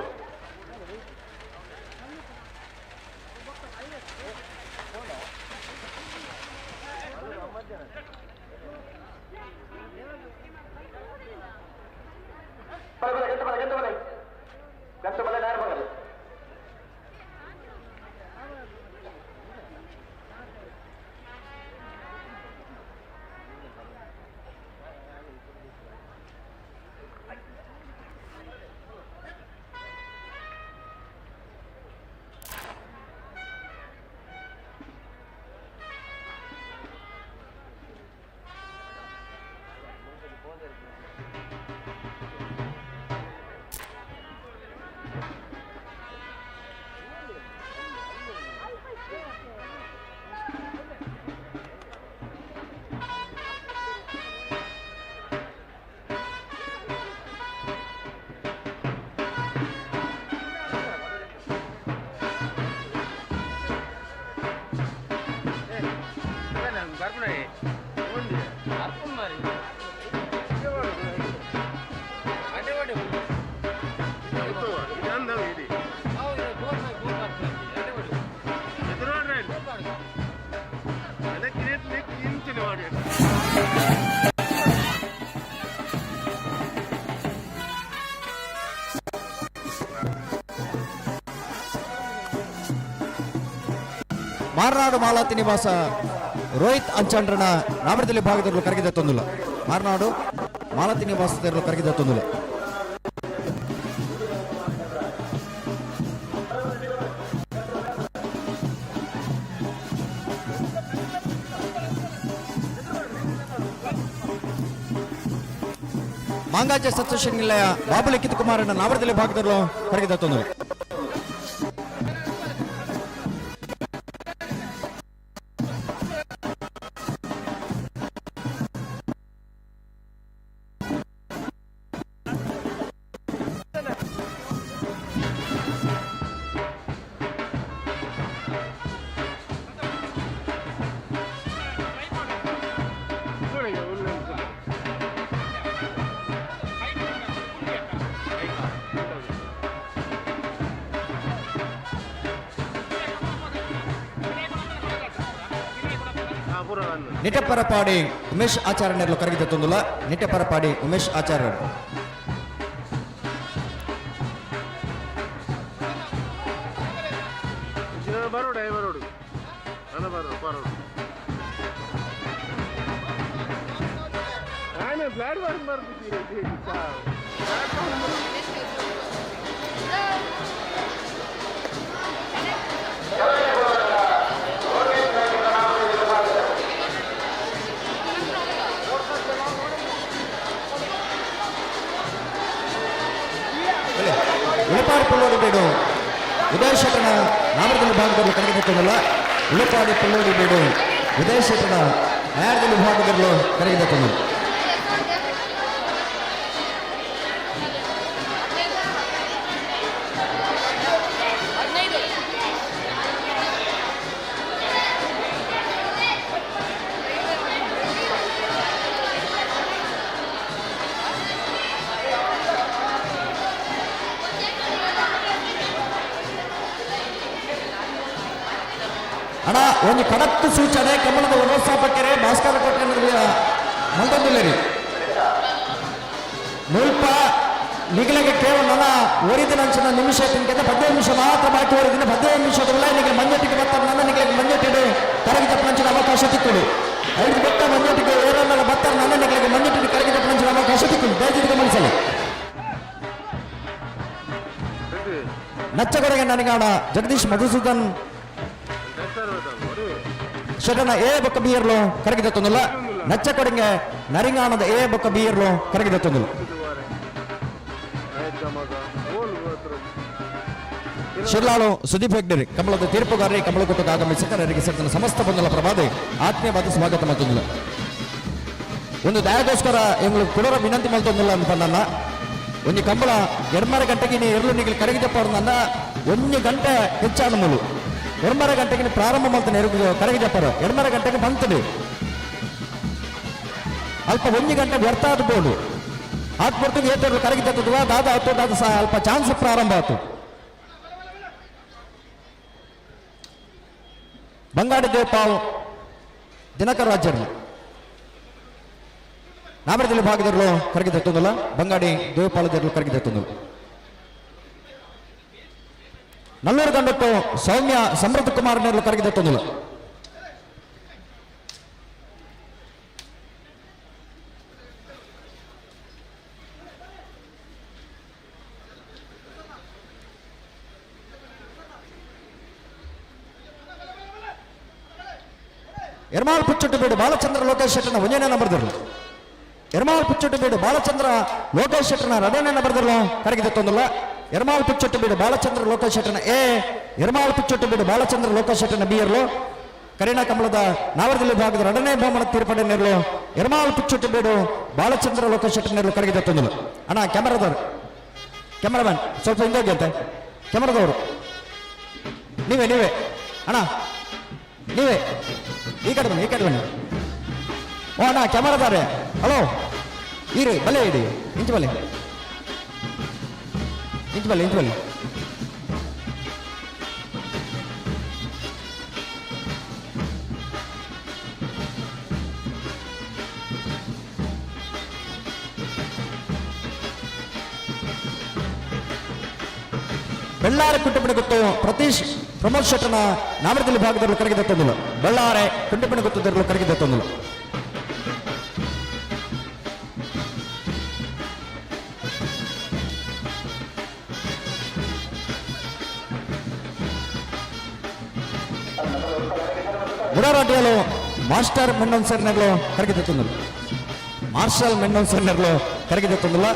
ಮಾರ್ನಾಡು ಮಾಲಾತಿ ನಿವಾಸ ರೋಹಿತ್ ಅಂಚಂಡ್ರನ ನಾಮರದಲ್ಲಿ ಭಾಗದವರು ಕರಗಿದ ತೊಂದುಲ ಮಾರ್ನಾಡು ಮಾಲತಿ ನಿವಾಸದವರು ಕರಗಿದ ತೊಂದುಲ ಮಾಂಗಾಜ ಸತ್ಸೇಷನ್ ನಿಲಯ ಬಾಬು ಲಿಖಿತ್ ಕುಮಾರನ ನಾಮರದಲ್ಲಿ ಭಾಗದವರು ಕರಗಿದ ತೊಂದುಲ ನಿಟಪರಪಾಡಿ ಉಮೇಶ್ ಆಚಾರ್ಯರು ಕರಗಿದ ತೊಂದುಲ ನಿಟಪರಪಾಡಿ ಉಮೇಶ್ ಆಚಾರ್ಯರು ಉಳಿಪಾಡಿ ಪುಲ್ಲೋಡಿ ಬೇಡು ಉದಯ ಶೇಖರನ ನಾಮರದಲ್ಲಿ ಭಾಗದಲ್ಲಿ ಕರಗಿದ ತೊಂದುಲ ಉಳಿಪಾಡಿ ಪುಲ್ಲೋಡಿ ಬೇಡು ಉದಯ ಶೇಖರನ ನ್ಯಾಯದಲ್ಲಿ ಭಾಗದಲ್ಲೂ ಕರಗಿದ ತೊಂದುಲ ಅಣ್ಣ ಒಂದು ಕಡತ್ತು ಸೂಚನೆ ಕಮಲದ ವ್ಯವಸ್ಥಾಪಕರೇ ಭಾಸ್ಕರ ಕೋಟೆ ಮಂದೊಂದಿಲ್ಲರಿ ಮುಲ್ಪ ನಿಗಲಿಗೆ ಕೇವಲ ಓರಿದಿನಂಚಿನ ನಿಮಿಷ ತಿನ್ಕಿಂತ 15 ನಿಮಿಷ ಮಾತ್ರ ಬಾಕಿ ಓರಿದಿನ 15 ನಿಮಿಷದಲ್ಲ ನಿಮಗೆ ಮಂಜಟ್ಟಿಗೆ ಬರ್ತಾರೆ ನನ್ನ ನಿಗಲಿಗೆ ಮಂಜಟ್ಟಿಡು ಕರಗಿದ ಪಂಚಿನ ಅವಕಾಶ ತಿಕ್ಕುಡು 5 ಬೆಟ್ಟ ಮಂಜಟ್ಟಿಗೆ ಏರನ್ನ ಬರ್ತಾರೆ ನನ್ನ ನಿಗಲಿಗೆ ಮಂಜಟ್ಟಿಗೆ ಕರಗಿದ ಪಂಚಿನ ಅವಕಾಶ ತಿಕ್ಕುಡು ದಯವಿಟ್ಟು ಗಮನಿಸಲಿ ನಚ್ಚಗೊರೆಗೆ ನನಗಾಡ ಜಗದೀಶ್ ಮಧುಸೂದನ್ ಶಟನ ಎ ಬೊಕ್ಕ ಬಿಯರ್ಲು ಕರಗಿದ ತೊಂದುಲ ನಚ್ಚ ಕೊಡೆಂಗೆ ನರಿಂಗಾಣದ ಎ ಬೊಕ್ಕ ಬಿಯರ್ಲು ಕರಗಿದ ತೊಂದುಲ ಶಿರ್ಲಾಳು ಸುದೀಪ್ ಹೆಗ್ಡೆರಿ ಕಮಲದ ತೀರ್ಪುಗಾರರಿ ಕಮಲಕೊಟ್ಟದ ಆಗಮಿಸಿ ಸಕ್ಕರರಿಗೆ ಸೇರಿದ ಸಮಸ್ತ ಬಂಧುಲ ಪ್ರಭಾದೆ ಆತ್ಮೀಯವಾದ ಸ್ವಾಗತ ಮತ್ತೊಂದಿಲ್ಲ ಒಂದು ದಯಗೋಸ್ಕರ ಎಂಗಳು ಕೊಡೋರ ವಿನಂತಿ ಮಲ್ತೊಂದಿಲ್ಲ ಅಂತ ನನ್ನ ಒಂದು ಕಂಬಳ 2:30 ಗಂಟೆಗೆ ನೀ ಎರಲು ನಿಗಲಿ ಕರಗಿದಪ್ಪ ಅವ್ರು ನನ್ನ 1 ಗಂಟೆ ಹೆಚ್ಚಾದ ಮೂಲು 2:30 ಗಂಟೆಗೆ ಪ್ರಾರಂಭ ಮಾಡ್ತಾನೆ ಕರಗಿದಪ್ಪರ 2:30 ಗಂಟೆಗೆ ಬಂತದೆ ಅಲ್ಪ 1 ಗಂಟೆ ವ್ಯರ್ಥ ಆದ್ಬೋದು ಆತ್ಮರ್ತು ಏತರು ಕರಗಿದ ದಾದ ಹತ್ತು ಸಹ ಅಲ್ಪ ಚಾನ್ಸ್ ಪ್ರಾರಂಭ ಆಯ್ತು ಬಂಗಾಡಿ ದೇವಪಾವ್ ದಿನಕರ ರಾಜ್ಯರು ನಾಮರದಲ್ಲಿ ಭಾಗದಲ್ಲೂ ಕರಗಿದ ತೊಂದಲ ಬಂಗಾಡಿ ದೇವಪಾಲದಲ್ಲೂ ಕರಗಿದ ತೊಂದಲ ನಲ್ಲೂರು ಗಂಡಟ್ಟು ಸೌಮ್ಯ ಸಮೃದ್ಧ ಕುಮಾರನಲ್ಲೂ ಕರಗಿದ ತೊಂದಲ ಎರ್ಮಾಳ್ ಪುಚ್ಚುಟ್ಟು ಬೀಡು ಬಾಲಚಂದ್ರ ಲೋಕೇಶ್ ಶೆಟ್ಟನ 1ನೇ ನಂಬರ್ದರು ಎರ್ಮಾಳ್ ಪುಚ್ಚುಟ್ಟು ಬೀಡು ಬಾಲಚಂದ್ರ ಲೋಕೇಶ್ ಶೆಟ್ಟನ 2ನೇ ನಂಬರ್ದರು ಕರಗಿದ ತೊಂದಲ್ಲ ಎರ್ಮಾಳ್ ಪುಚ್ಚುಟ್ಟು ಬೀಡು ಬಾಲಚಂದ್ರ ಲೋಕೇಶ್ ಶೆಟ್ಟನ ಎ ಎರ್ಮಾಳ್ ಪುಚ್ಚುಟ್ಟು ಬೀಡು ಬಾಲಚಂದ್ರ ಲೋಕೇಶ್ ಶೆಟ್ಟನ ಬಿಯರ್ಲು ಕರೀನಾ ಕಮಲದ ನಾವರದಲ್ಲಿ ಭಾಗದ 2ನೇ ಬಹುಮಾನ ತೀರ್ಪಡೆ ನೆರಳು ಎರ್ಮಾಳ್ ಪುಚ್ಚುಟ್ಟು ಬೀಡು ಬಾಲಚಂದ್ರ ಲೋಕೇಶ್ ಶೆಟ್ಟನ ನೆರಳು ಕರಗಿದ ತೊಂದಲ್ಲ ಅಣ್ಣ ಕ್ಯಾಮರಾಮನ್ ಸ್ವಲ್ಪ ಹಿಂದೋಗಿ ಅಂತೆ ಕ್ಯಾಮರಾದವರು ನೀವೇ ಅಣ್ಣ ನೀವೇ ಈ ಕಡೆ ಬನ್ನಿ ಓ ಅಣ್ಣ ಕ್ಯಾಮರಾದಾರೆ ಹಲೋ ಇರಿ ಬಲೆ ಇಡಿ ಇಂಚು ಬಲೆ ಇಂಚು ಬಲ್ಲಿ ಬೆಳ್ಳಾರೆ ಕುಂಟೆಪಣೆ ಗೊತ್ತು ಪ್ರತೀಶ್ ಪ್ರಮೋದ್ ಶೆಟ್ಟನ ನಾಮರದಲ್ಲಿ ಭಾಗದಲ್ಲಿ ಕರಗಿದ ತಂದಲು ಬೆಳ್ಳಾರೆ ಕುಂಟೆಪಣೆ ಗೊತ್ತದರಲು ಕರಗಿದ ತಂದಲು ಮುಡಾರಾಟಿಯಲು ಮಾಸ್ಟರ್ ಮೆನ್ನೊನ್ ಸರ್ನರ್ಲು ಕರಗಿದ ತಂದಲು ಮಾರ್ಷಲ್ ಮೆನ್ನೊನ್ ಸರ್ನರ್ಲು ಕರಗಿದ ತಂದಲ್ಲ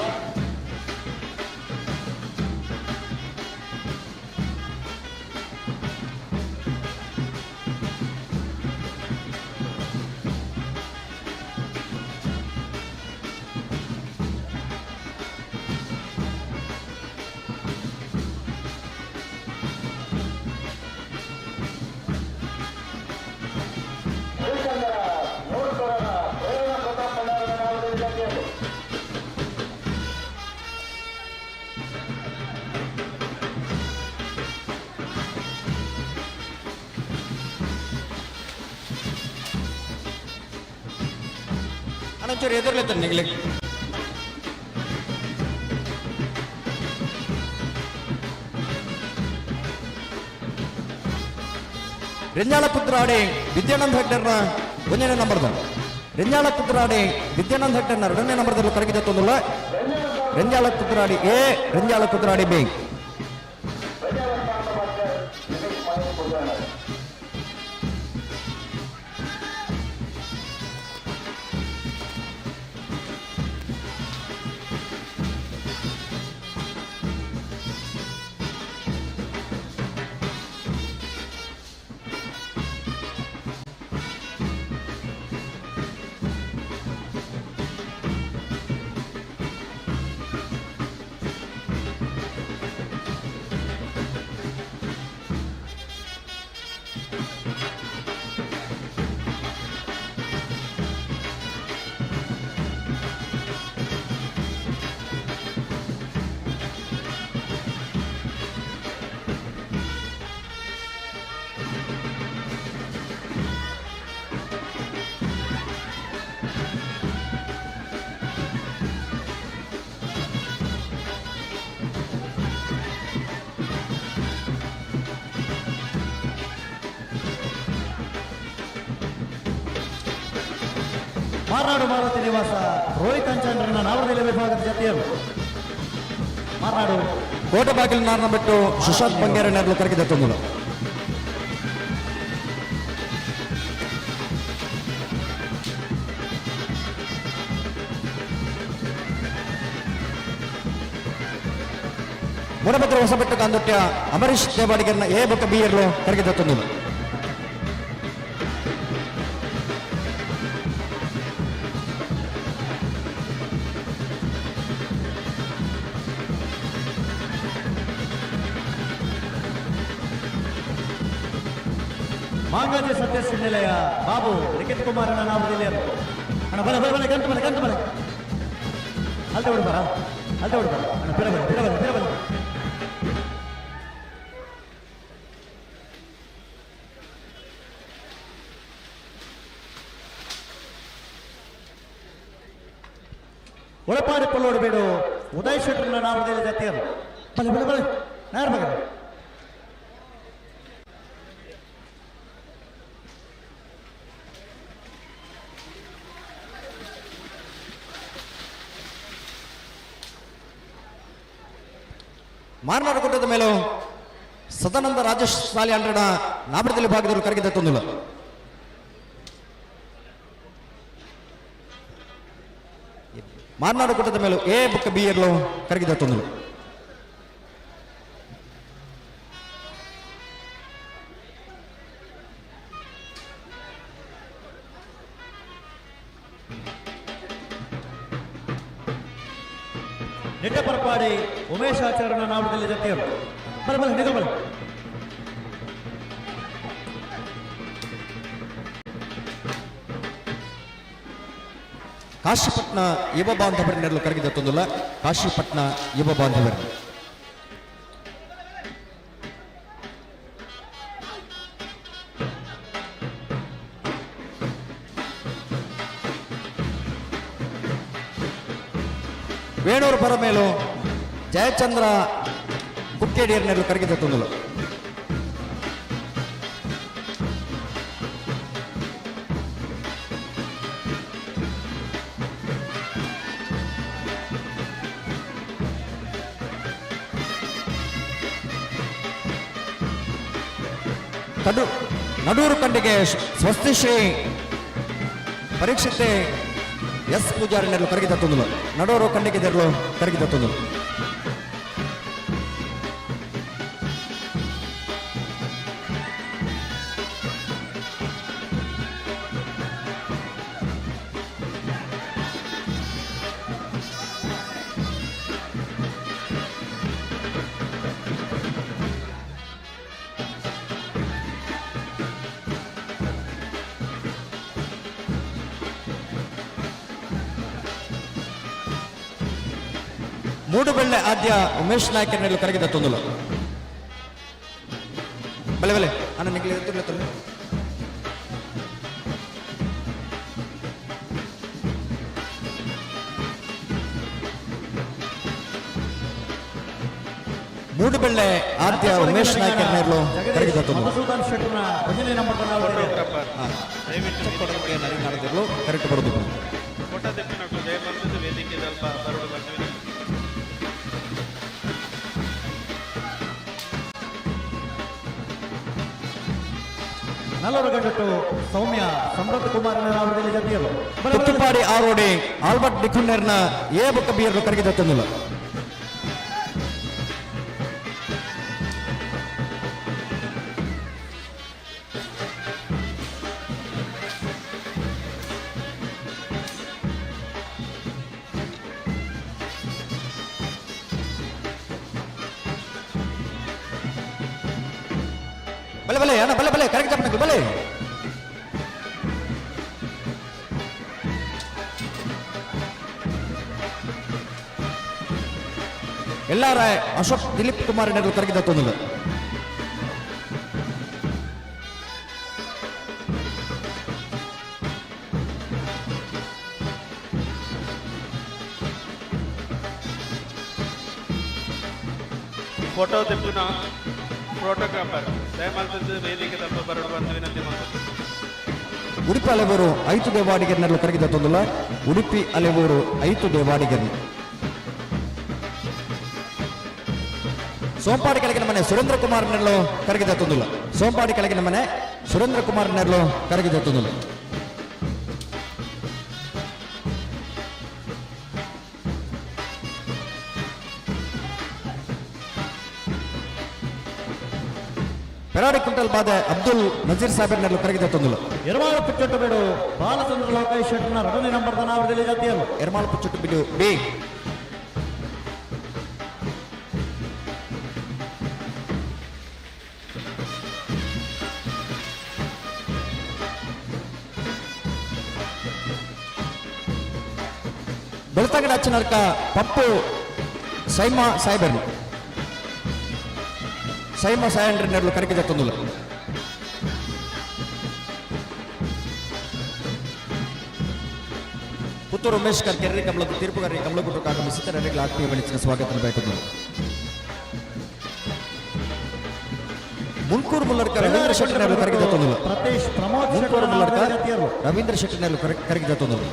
ಒಂಚೂರು ಎದುರ್ಲೆತ್ತ ನಿಗ್ಲಿ ರೆಂಜಾಳ ಪುತ್ರ ಆಡಿ ವಿದ್ಯಾನಂದ್ ಹೆಗ್ಡರ್ನ 1ನೇ ನಂಬರ್ದ ರೆಂಜಾಳ ಪುತ್ರ ಆಡಿ ವಿದ್ಯಾನಂದ್ ಹೆಗ್ಡರ್ನ 2ನೇ ನಂಬರ್ದಲ್ಲಿ ಕರಗಿದ ತೊಂದಲ್ಲ ರೆಂಜಾಳ ಪುತ್ರ ಆಡಿ ಎ ರೆಂಜಾಳ ಪುತ್ರ ಆಡಿ ಬಿ ಮಾರ್ನಾಡು ಮಾರುತಿ ನಿವಾಸ ರೋಹಿತ್ ಅಂಚಂದ್ರನ ನಾವರದಲ್ಲಿ ವಿಭಾಗದ ಜತೆಯರು ಮಾರ್ನಾಡು ಕೋಟೆ ಬಾಗಿಲು ನಾರನ ಬಿಟ್ಟು ಸುಶಾಂತ್ ಬಂಗೇರಣ್ಣರು ಕರಗಿದ ತೊಂದಲು ಮುಡಭದ್ರ ಹೊಸಬೆಟ್ಟು ಕಾಂದೊಟ್ಟ ಅಮರೀಶ್ ದೇವಾಡಿಗರ್ನ ಎ ಬೊಕ್ಕ ಬಿ ಇರ್ಲು ಕರಗಿದ ತೊಂದಲು ಮಾಂಗಲ್ಯ ಸದಸ್ಯ ನಿಲಯ ಬಾಬು ಲಿಖಿತ್ ಕುಮಾರನ ನಾಮದಲ್ಲಿ ಅಣ್ಣ ಬಲ ಬಲ ಬಲ ಗಂಟು ಬಲ ಅಲ್ದೆ ಹೊಡ್ಬಾರ ಅಣ್ಣ ಬಿಡಬಲ್ಲ ಒಳಪಾಡಿ ಪಲ್ಲೋಡಬೇಡು ಉದಯ್ ಶೆಟ್ಟರ್ನ ನಾಮದಲ್ಲಿ ಜತೆಯರು ಬಲ ನಾರ ಮಗ ಮಾರ್ನಾಡು ಗುಡ್ಡದ ಮೇಲೂ ಸದಾನಂದ ರಾಜೇಶ್ ಸಾಲಿ ಅಂಡ್ರನ ನಾಬರದಲ್ಲಿ ಭಾಗದಲ್ಲಿ ಕರಗಿದ ತೊಂದಲು ಮಾರ್ನಾಡು ಗುಡ್ಡದ ಮೇಲೂ ಎ ಬುಕ್ಕ ಬಿ ಇರ್ಲು ಕರಗಿದ ತೊಂದಲು ನಿಟ್ಟಪರಪಾಡಿ ಉಮೇಶ್ ಆಚಾರ್ಯನ ನಾಮದಲ್ಲಿ ಜತೆಯರು ಬಲ ನಿಗಮ ಕಾಶಿಪಟ್ನ ಯುವ ಬಾಂಧವರನ್ನೆರಲು ಕರಗಿದ ತೊಂದಲ್ಲ ಕಾಶಿಪಟ್ನ ಯುವ ಬಾಂಧವರು ವೇಣೂರು ಪರಮೇಲು ಜಯಚಂದ್ರ ಕುಕ್ಕೇಡಿಯರ್ನೆರಲು ಕರಗಿದ ತೊಂದಲು ನಡೂರು ಕಂಡಿಗೆ ಸ್ವಸ್ತಿಶ್ರೀ ಪರೀಕ್ಷಿತೆ ಎಸ್ ಪೂಜಾರಿನೆರಲು ಕರಗಿದ ತೊಂದಲು ನಡೂರು ಕಂಡಿಗೆ ತೆರಳು ಕರಗಿದ ತೊಂದಲು ಮೂಡುಬೆಳ್ಳೆ ಆದ್ಯ ಉಮೇಶ್ ನಾಯ್ಕರ್ನೆರಲು ಕರಗಿದ ತೊಂದಲು ಬಲೆ ಬಲೆ ಅನ್ನ ನಿಗ್ಲಿ ತೊಂದರೆ ಮೂಡುಬೆಳ್ಳೆ ಆದ್ಯ ಉಮೇಶ್ ನಾಯ್ಕರ್ನೆರಲು ಕರಗಿದ ತೊಂದಲು ಕರೆಕ್ಟ್ ಬರೋದು ಫೋಟೋ ತೆಪ್ಪಿನಟ್ಟು ಜಯಮಂತದ ವೇದಿಕೆ ಸ್ವಲ್ಪ ಬರಲು ಬರ್ತೀವಿ. ನಲ್ಲೂರು ಗಂಟು ಸೌಮ್ಯ ಸಮೃದ್ಧ ಕುಮಾರನ ಅವರಲ್ಲಿ ಜೊತೆಯರು ತುತ್ತುಪಾಡಿ ಆರೋಡಿ ಆಲ್ಬರ್ಟ್ ಡಿಖುಂಡರ್ನ ಏ ಬುಕ್ಕ ಬಿಯರ್ಲು ಕರಗಿದ ತೊಂದಲು ಬಲೆ ಬಲೆ ಅಣ್ಣ ಬಲೆ ಬಲೆ ಕರೆಕ್ಟ್ ತಪ್ಪಬೇಕು ಬಲೆ ಎಲ್ಲಾರ ಅಶೋಕ್ ದಿಲೀಪ್ ಕುಮಾರ್ ನೆರಳು ಕರಗಿದ ತೊಂದಲು ಫೋಟೋ ತೆಪ್ಪಿನ ಫೋಟೋಗ್ರಾಫರ್ ದಯಮಾಡ್ತಿದ್ದು ವೇದಿಕೆ ತಪ್ಪ ಬರಲು ಬಂದು ವಿನಂತಿ ಮಾಡ್ತೀನಿ. ಉಡುಪಿ ಅಲೆವೂರು 5 ದೇವಾಡಿಗರ್ನೆರಲು ಕರಗಿದ ತೊಂದಲ ಉಡುಪಿ ಅಲೆವೂರು 5 ದೇವಾಡಿಗರ್ನ ಸೋಂಪಾಡಿ ಕೆಳಗಿನ ಮನೆ ಸುರೇಂದ್ರ ಕುಮಾರ್ ನೆರಳು ಕರಗಿದ ತೊಂದಲ ಸೋಂಪಾಡಿ ಕೆಳಗಿನ ಮನೆ ಸುರೇಂದ್ರ ಕುಮಾರ್ ನೆರಳು ಕರಗಿದ ತೊಂದಲ ಪೆರಾಡಿ ಕುಂಟಲ್ ಬಾದೆ ಅಬ್ದುಲ್ ನಜೀರ್ ಸಾಹೇಬ್ ನೆರಳು ಕರಗಿದ ತೊಂದಲು ಎರ್ಮಾಳ ಪುಚ್ಚೊಟ್ಟು ಬೇಡು ಬಾಲಚಂದ್ರ ಲೋಕೇಶ್ ಶೆಟ್ಟರ್ನ 2ನೇ ನಂಬರ್ ಅವರಲ್ಲಿ ಜಾತಿಯರು ಎರ್ಮಾಳ ಪುಚ್ಚೊಟ್ಟು ಬಿಡು ಬಿ ಬೆಳ್ತಂಗಡ ಅಚ್ಚನರ್ಕ ಪಪ್ಪು ಸೈಮಾ ಸಾಹೇಬರ್ ಸೈಮಾ ಸಾಯಂಡ್ರ ನೆರಳು ಕರಗಿದ ತೊಂದಲು ಪುತ್ತೂರು ಉಮೇಶ್ ಕೆರ್ರಿ ಕಮಲದ ತೀರ್ಪುಗಾರಿ ಕಮಲಗುಟ್ಟಕ್ಕೆ ಆಗಮಿಸಿ ತರರಿಗೆ ಆತ್ಮೀಯ ಬೆಳಚಿನ ಸ್ವಾಗತ ಬಯಸಿದರು ಮುನ್ಕೂರು ಮುಲ್ಲರ್ಕ ರವೀಂದ್ರ ಶೆಟ್ಟಿ ನೆರಳು ಕರಗಿದ ತೊಂದಲು ಪ್ರತೇಶ್ ಪ್ರಮೋದ್ ಮುನ್ಕೂರು ಮುಲ್ಲರ್ಕ ರವೀಂದ್ರ ಶೆಟ್ಟಿ ನೆರಳು ಕರಗಿದ ತೊಂದಲು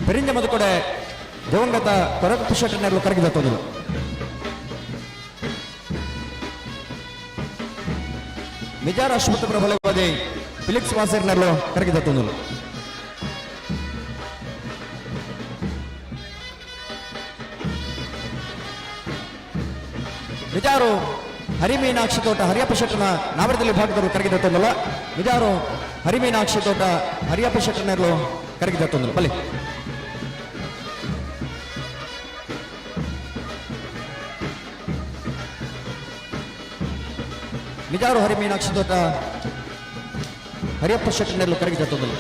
ಪೆರಿಂಜಮದ ಕೊಡೆ ದಿವಂಗತ ಕೊರಗಪ್ಪ ಶೆಟ್ಟಿ ನೆರಳು ಕರಗಿದ ತೊಂದಲು ಮಿಜಾರ್ ಆಸ್ಪತ್ರೆ ಬಲವಾದಿ ಫಿಲಿಕ್ಸ್ ವಾಸರ್ ನೆರಳು ಕರಗಿದ ತೊಂದಲು ಮಿಜಾರು ಹರಿಮೀನಾಕ್ಷಿ ತೋಟ ಹರಿಯಪ್ಪ ಶೆಟ್ಟನ ನಾವರದಲ್ಲಿ ಭಾಗದವರು ಕರಗಿದ ತೊಂದಲ ಮಿಜಾರು ಹರಿಮೀನಾಕ್ಷಿ ತೋಟ ಹರಿಯಪ್ಪ ಶೆಟ್ಟನ ನೆರಳು ಕರಗಿದ ತೊಂದಲು ಬಲಿ ಮಿಜಾರು ಹರಿಮೀನಾಕ್ಷಿ ತೋಟ ಹರಿಯಪ್ಪ ಶೆಟ್ಟಿ ನೆರಳು ಕರಗಿದ ತೊಂದಲು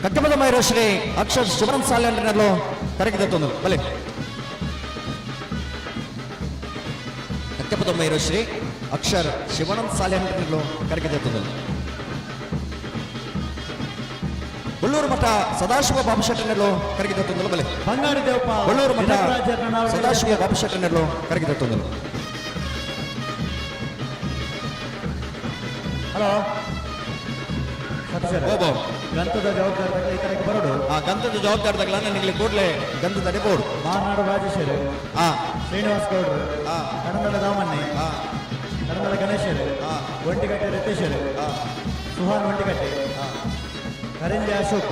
ಕಟ್ಟಮದ ಮೈರೋಶ್ರೀ ಅಕ್ಷರ್ ಶಿವರನ್ ಸಾಲೆಂಡ್ರನಲ್ಲೂ ಕರಗಿದ ತೊಂದಲು ಬಲೆ ತೊಂಬತ್ತೊಂಬೈರು ಶ್ರೀ ಅಕ್ಷರ್ ಶಿವಾನಂದ್ ಸಾಲೆಹಂಡ್ರನ್ನು ಕರಗಿದೆತ್ತುದು ಬಳ್ಳೂರು ಮಠ ಸದಾಶಿವ ಬಾಬುಶೆಟ್ಟನೆಲ್ಲೋ ಕರಗಿದೆತ್ತುಂದಲು ಬಲೆ ಬಂಗಾಡಿ ದೇವಪ್ಪ ಬಳ್ಳೂರು ಮಠ ದಿನಕರಾಜರನ್ನ ಸದಾಶಿವ ಬಾಬುಶೆಟ್ಟನೆಲ್ಲೋ ಕರಗಿದೆತ್ತುಂದಲು ಹಲೋ ಸತೀಶರೇ, ಓಬೋ ಗ್ರಂಥದ ಜವಾಬ್ದಾರಿ ಈ ಕಡೆಗೆ ಬರೋಡು ಆ ಗಂಧದ ಜವಾಬ್ದಾರಿದಾಗಲ ನನಗೆ ಕೂಡಲೇ ಗಂಧದ ಅಡಿಬೋಡು ಮಾರ್ನಾಡು ರಾಜೇಶರು, ಆ ಶ್ರೀನಿವಾಸ್ ಗೌಡರು, ಕಣಂದಳ ದಾಮಣ್ಣೆ, ಕಣಂದಳ ಗಣೇಶರು, ಒಂಟಿಗಟ್ಟೆ ರಿತೇಶರು, ಸುಹಾನ್ ಒಂಟಿಗಟ್ಟೆ, ಕರಿಂಜೆ ಅಶೋಕ್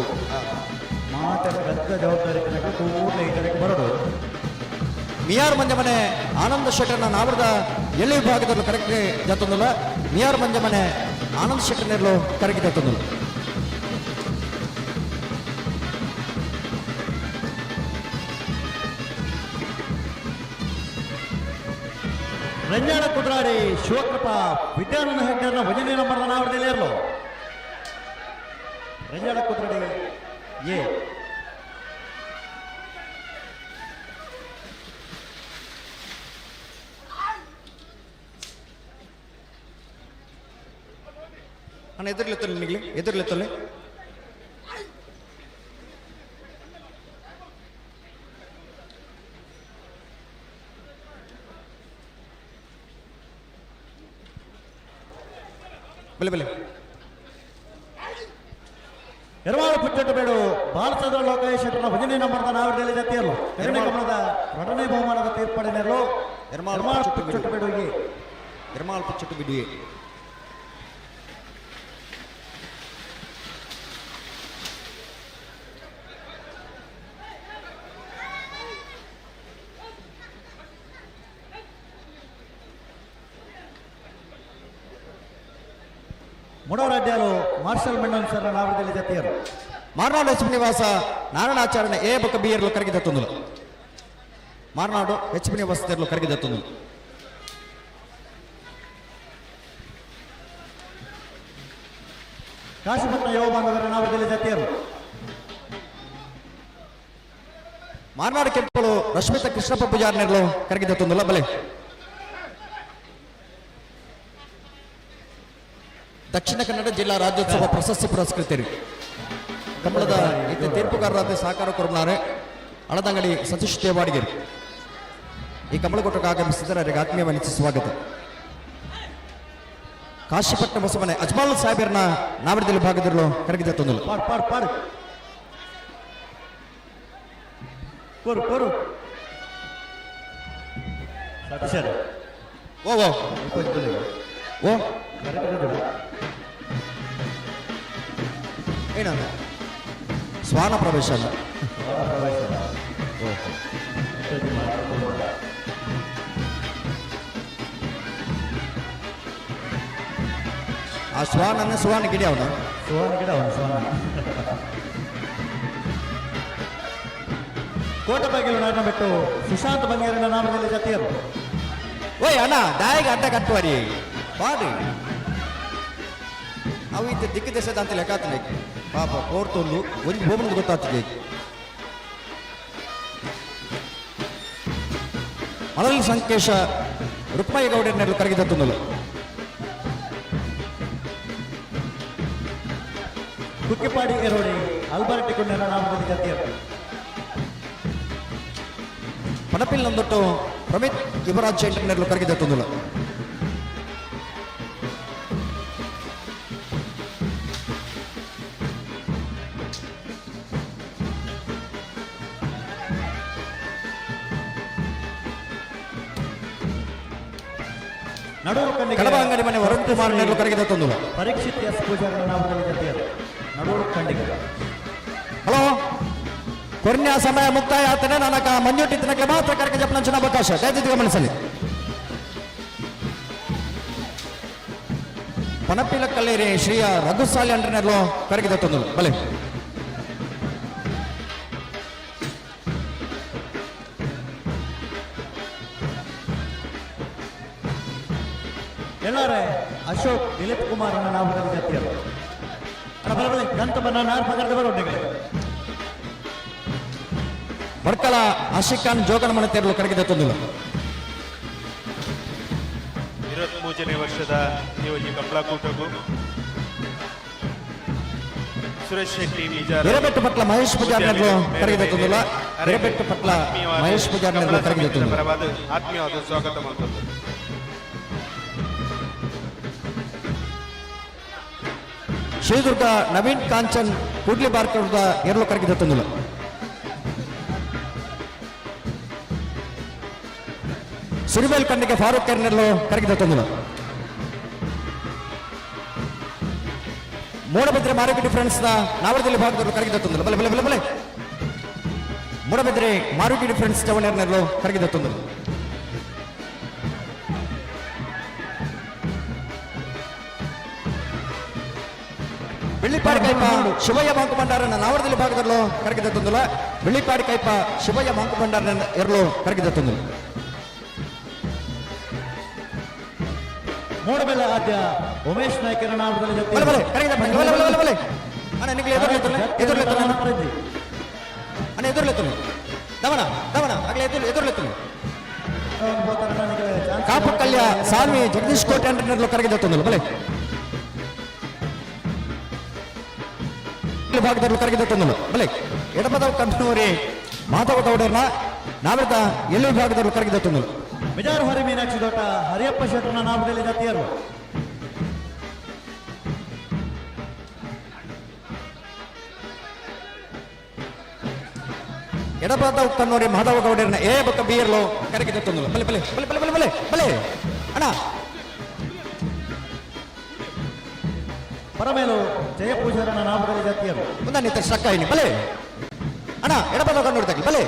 ಮಾತ್ರ ಗ್ರಂಥದ ಜವಾಬ್ದಾರಿ ಕೂಡಲೇ ಈ ಕಡೆಗೆ ಬರೋಡು. ಮಿಯಾರ್ ಮಂಜಮನೆ ಆನಂದ ಶೆಟ್ಟರ್ನ ನಾವರದ ಎಲ್ಲಿ ವಿಭಾಗದಲ್ಲೂ ಕರೆಕ್ಟ್ ಜತ್ತೊಂದಲ್ಲ ಮಿಯಾರ್ ಮಂಜಮನೆ ಆನಂದ್ ಶೆಟ್ಟರ್ನೆಲ್ಲೋ ಕರೆಕ್ಟ್ ಜತ್ತೊಂದಲ್ಲ ರಂಜಾನ ಕುದ್ರಾಡಿ ಶಿವಕೃಪ ವಿದ್ಯಾನಂದ ಹೆಗ್ಡರ್ನ ಭಜನೆ ನಂಬರ್ನ ನಾವಡದಲ್ಲಿ ಇರಲು ರಂಜಾನ ಕುದ್ರಾಡಿ ಎ ನಾನು ಎದುರ್ಲೆತ್ತಲ್ಲ ನಿಗಲಿ ಎದುರ್ಲೆತ್ತಲ್ಲ ಬಲೆ ಬಲೆ ಎರವಾಳು ಪುಚ್ಚಟ್ಟು ಬೇಡು ಭಾರತದ ಲೋಕೇಶ್ವರನ ಭಜನೆ ನಂಬರ್ದ ನಾವಡದಲ್ಲಿ ಜತೆಯಲ್ಲೂ ಎರಡನೇ ಗಮನದ ಎರಡನೇ ಬಹುಮಾನದ ತೀರ್ಪಡೆನೆಲ್ಲೂ ಎರವಾಳು ಪುಚ್ಚಟ್ಟು ಬೇಡು ಎ ಎರ್ಮಾಳ್ ಪುಚ್ಚಟ್ಟು ಬಿಡಿಯೇ ಮುಡವರಾಡ್ಯಾಲು ಮಾರ್ಷಲ್ ಮೆಂಡನ್ ಸರ್ ನಾವಡದಲ್ಲಿ ಜತೆಯರು ಮಾರ್ನಾಡು ಎಚ್ ನಿವಾಸ ನಾರಾಯಣಾಚಾರ್ಯ ಎ ಬೊಕ್ಕ ಬಿ ಎರ್ಲು ಕರಗಿದತ್ತೊಂದುಲು ಮಾರ್ನಾಡು ಎಚ್ ಪಿ ನಿವಾಸ ತೆರಲು ಕರಗಿದತ್ತೊಂದುಲು ಕಾಶಿಪಟ್ನ ಯುವಮಾನವರ ನಾವಡದಲ್ಲಿ ಜತೆಯರು ಮಾರ್ನಾಡು ಕೆಂಪಳು ರಶ್ಮಿತಾ ಕೃಷ್ಣಪ್ಪ ಪೂಜಾರ್ ನೆರಳು ಕರಗಿದತ್ತೊಂದುಲ ಬಲೆ ದಕ್ಷಿಣ ಕನ್ನಡ ಜಿಲ್ಲಾ ರಾಜ್ಯೋತ್ಸವ ಪ್ರಶಸ್ತಿ ಪುರಸ್ಕೃತರು ಕಂಬಳದ ಇದು ತೀರ್ಪುಗಾರರಾದ ಸಹಕಾರ ಕೊರಬನಾರೆ ಅಳದಂಗಡಿ ಸತೀಶ್ ದೇವಾಡಿಗರು ಈ ಕಂಬಳಗೊಟ್ಟಕ್ಕೆ ಆಗಮಿಸಿದರೆ ಅವರಿಗೆ ಆತ್ಮೀಯವಾಗಿ ಸ್ವಾಗತ ಕಾಶಿಪಟ್ನ ಬಸವನೆ ಅಜ್ಮಾಲ್ ಸಾಹೇಬರನ್ನ ನಾವಡದಲ್ಲಿ ಭಾಗದಲ್ಲೂ ಕರಗಿದತ್ತೊಂದಲು ಪಾಡ್ ಪಾಡ್ ಪಾಡ್ ಕೋರು ಕೋರು ಸತೀಶರ ಓ ಓ ಓ ಏನಂದ ಸ್ವಾನ ಪ್ರವೇಶ ಅಲ್ಲ ಆ ಸ್ವಾನ ಸ್ವಾನ ಗಿಡಿ ಅವನ ಸುವರ್ಣ ಗಿಡ ಅವನು ಸುವರ್ಣ ಕೋಟಬಾಗಿಲು ನಾರನ್ನ ಬಿಟ್ಟು ಸುಶಾಂತ್ ಬಂಗೇರಿನ ನಾಮದಲ್ಲಿ ಜತೆಯರು ಓಯ್ ಅಣ್ಣ ದಾಯಿಗೆ ಅಡ್ಡ ಕಟ್ಟುವರಿ ಬಾಡಿ ಅವು ಇತ್ತು ದಿಕ್ಕು ದೇಶದ ಅಂತ ಲೆಕ್ಕಾತನೆ ಪಾಪ ಕೋರ್ತೊಂದು ಒಂದು ಹೋಮಂದು ಗೊತ್ತಾಗ್ತದೆ ಮಳಲಿ ಸಂಕೇಶ ರುಕ್ಮಯ್ಯ ಗೌಡರನ್ನೆಲ್ಲ ಕರಗಿದತ್ತೊಂದಲು ಕುಕ್ಕಿಪಾಡಿ ಎರೋಡಿ ಅಲ್ಬರ್ಟಿ ಕುಂಡನ ನಾಮದಲ್ಲಿ ಜತೆಯರು ಪಣಪಿಲ್ ನಂದೊಟ್ಟು ಪ್ರಮಿತ್ ಯುವರಾಜ್ ಶೆಟ್ಟರ್ನೆಲ್ಲ ಕರಗಿದತ್ತೊಂದಲು ನಡುವು ಕಡಬ ಅಂಗಡಿ ಮನೆ ವರುಣ್ ಕುಮಾರ್ ನೆರಳು ಕರಗಿದತ್ತೊಂದಲು ಪರೀಕ್ಷಿತ್ ಎಸ್ ಪೂಜಾರನ ನಾಮದಲ್ಲಿ ಜತೆಯರು ನಡುವು ಖಂಡಿಗೆ ಹಲೋ ಕೊರ್ನ್ಯ ಸಮಯ ಮುಕ್ತಾಯ ಆಗ್ತದೆ ನನಕ ಮಂಜುಟಿ ತಿನ್ನಕ್ಕೆ ಮಾತ್ರ ಕರಕ ಜಪನಂಚಿನ ಅವಕಾಶ ದಯವಿಟ್ಟು ಗಮನಿಸಲಿ ಪನಪಿಲ ಕಲ್ಲೇರಿ ಶ್ರೀಯ ರಘುಸಾಲಿ ಅಂಡ್ರನೆಲ್ಲೋ ಕರಗಿದತ್ತೊಂದಲು ಬಲೆ ಎಲ್ಲಾರೆ ಅಶೋಕ್ ದಿಲೀಪ್ ಕುಮಾರನ ನಾಮದಲ್ಲಿ ಜತೆಯರು ಬರಬಳಿ ಗಂತಮನ್ನ ನಾರ್ಪ ಕರೆದು ಬರೋಡಿಗೆ ವರ್ಕಲ ಆಶಿಕ್ ಖಾನ್ ಜೋಗನ ಮನೆ ತೆರಲು ಕರಗಿದತ್ತೊಂದಲು ಮೂಜನೇ ವರ್ಷದ ಈ ಒಂದು ಕಂಬಳಕೂಟಗೂ ಸುರೇಶ್ ಶೆಟ್ಟಿ ಬೀಜಾರ ಎರೆಬೆಟ್ಟು ಪಟ್ಲ ಮಹೇಶ್ ಪೂಜಾರ್ನರ್ಲು ಕರೆಗಿದತ್ತೊಂದುಲ್ಲ ಎರೆಬೆಟ್ಟು ಪಟ್ಲ ಮಹೇಶ್ ಪೂಜಾರ್ನರ್ಲು ಕರೆಗಿದತ್ತೊಂದು ಪರವಾದ ಆತ್ಮೀಯವಾದ ಸ್ವಾಗತ ಮಾಡ್ತದೆ. ಶ್ರೀದುರ್ಗ ನವೀನ್ ಕಾಂಚನ್ ಕೂಡ್ಲಿ ಬಾರ್ಕರ್ದ ಎರಲು ಕರೆಗಿದತ್ತೊಂದುಲ್ಲ ಸಿರಿಬೇಲ್ ಕಣ್ಣಿಗೆ ಫಾರೂಕ್ ಕೆರ್ನೆರ್ಲು ಕರೆಗಿದತ್ತೊಂದುಲ್ಲ ಮೂಡಬಿದ್ರೆ ಮಾರುಕಟ್ಟೆ ಫ್ರೆಂಡ್ಸ್ ನ ನಾವರದಲ್ಲಿ ಭಾಗದವರು ಕರಗಿದತ್ತೊಂದಿಲ್ಲ ಬಲೆ ಬಲೆ ಬಲೆ ಬಲೆ ಮೂಡಬಿದ್ರೆ ಮಾರುಕಟ್ಟೆ ಫ್ರೆಂಡ್ಸ್ ಚವಣರ್ನರ್ಲು ಕರಗಿದತ್ತೊಂದಿಲ್ಲ ಬೆಳ್ಳಿಪಾಡಿ ಕೈಪ ಶಿವಯ್ಯ ಮಾಂಕು ಭಂಡಾರನ ನಾವರದಲ್ಲಿ ಭಾಗದಲ್ಲೂ ಕರಗಿದತ್ತೊಂದಿಲ್ಲ ಬೆಳ್ಳಿಪಾಡಿ ಕೈಪ ಶಿವಯ್ಯ ಮಾಂಕು ಭಂಡಾರನ ಎರಲು ಕರಗಿದತ್ತೊಂದಿಲ್ಲ ಮೂಡಬೆಲ್ಲ ಆದ್ಯ ಉಮೇಶ್ ನಾಯ್ಕರ ನಾಮದಲ್ಲಿ ಬಲೆ ಬಲೆ ಕರಗಿದ ಬಲೆ ಬಲೆ ಬಲೆ ಬಲೆ ಅಣ್ಣ ನಿಮಗೆ ಎದುರ್ಲೆತ್ತನೆ ಅಣ್ಣ ಎದುರ್ಲೆತ್ತನೆ ದಮನ ದಮನ ಆಗ್ಲೇ ಎದುರ್ಲೆತ್ತನೆ ಕಾಪಕ್ಕಲ್ಯ ಸ್ವಾಮಿ ಜಗದೀಶ್ ಕೋಟೆ ಅಂಡ್ರನರ್ಲು ಕರಗಿದತ್ತೊಂದಿಲ್ಲ ಬಲೆ ಭಾಗದಲ್ಲೂ ಕರಗಿದತ್ತೊಂದಿಲ್ಲ ಬಲೆ ಎಡಪದ ಕಂಪನವರಿ ಮಾಧವ ಗೌಡರ್ನ ನಾವಿದ ಎಲ್ಲಿ ಭಾಗದಲ್ಲೂ ಕರಗಿದತ್ತೊಂದಿಲ್ಲ ಬಿಜಾರು ಹರಿ ಮೀನಾಕ್ಷಿ ದೊಡ್ಡ ಹರಿಯಪ್ಪ ಶೆಟ್ಟರ್ನ ನಾಮದಲ್ಲಿ ಜತಿಯರು ಎಡಪದ ಕನ್ನೋರಿ ಮಾಧವ ಗೌಡರ್ನ ಏ ಬಕ್ಕ ಬೀರ್ಲು ಕರಗಿದತ್ತೊಂದಿಲ್ಲ ಬಲೆ ಬಲೆ ಬಲೆ ಬಲೆ ಬಲೆ ಬಲೆ ಬಲೆ ಅಣ್ಣ ಪರಮೇಲು ಜಯಪೂಜಾರನ ನಾಮದಲ್ಲಿ ಜತಿಯರು ಮುಂದೆ ನಿಂತ ಸಕ್ಕಾಯಿನಿ ಬಲೆ ಅಣ್ಣ ಎಡಪದ ಕನ್ನೋರಿ ತಗಿ ಬಲೆ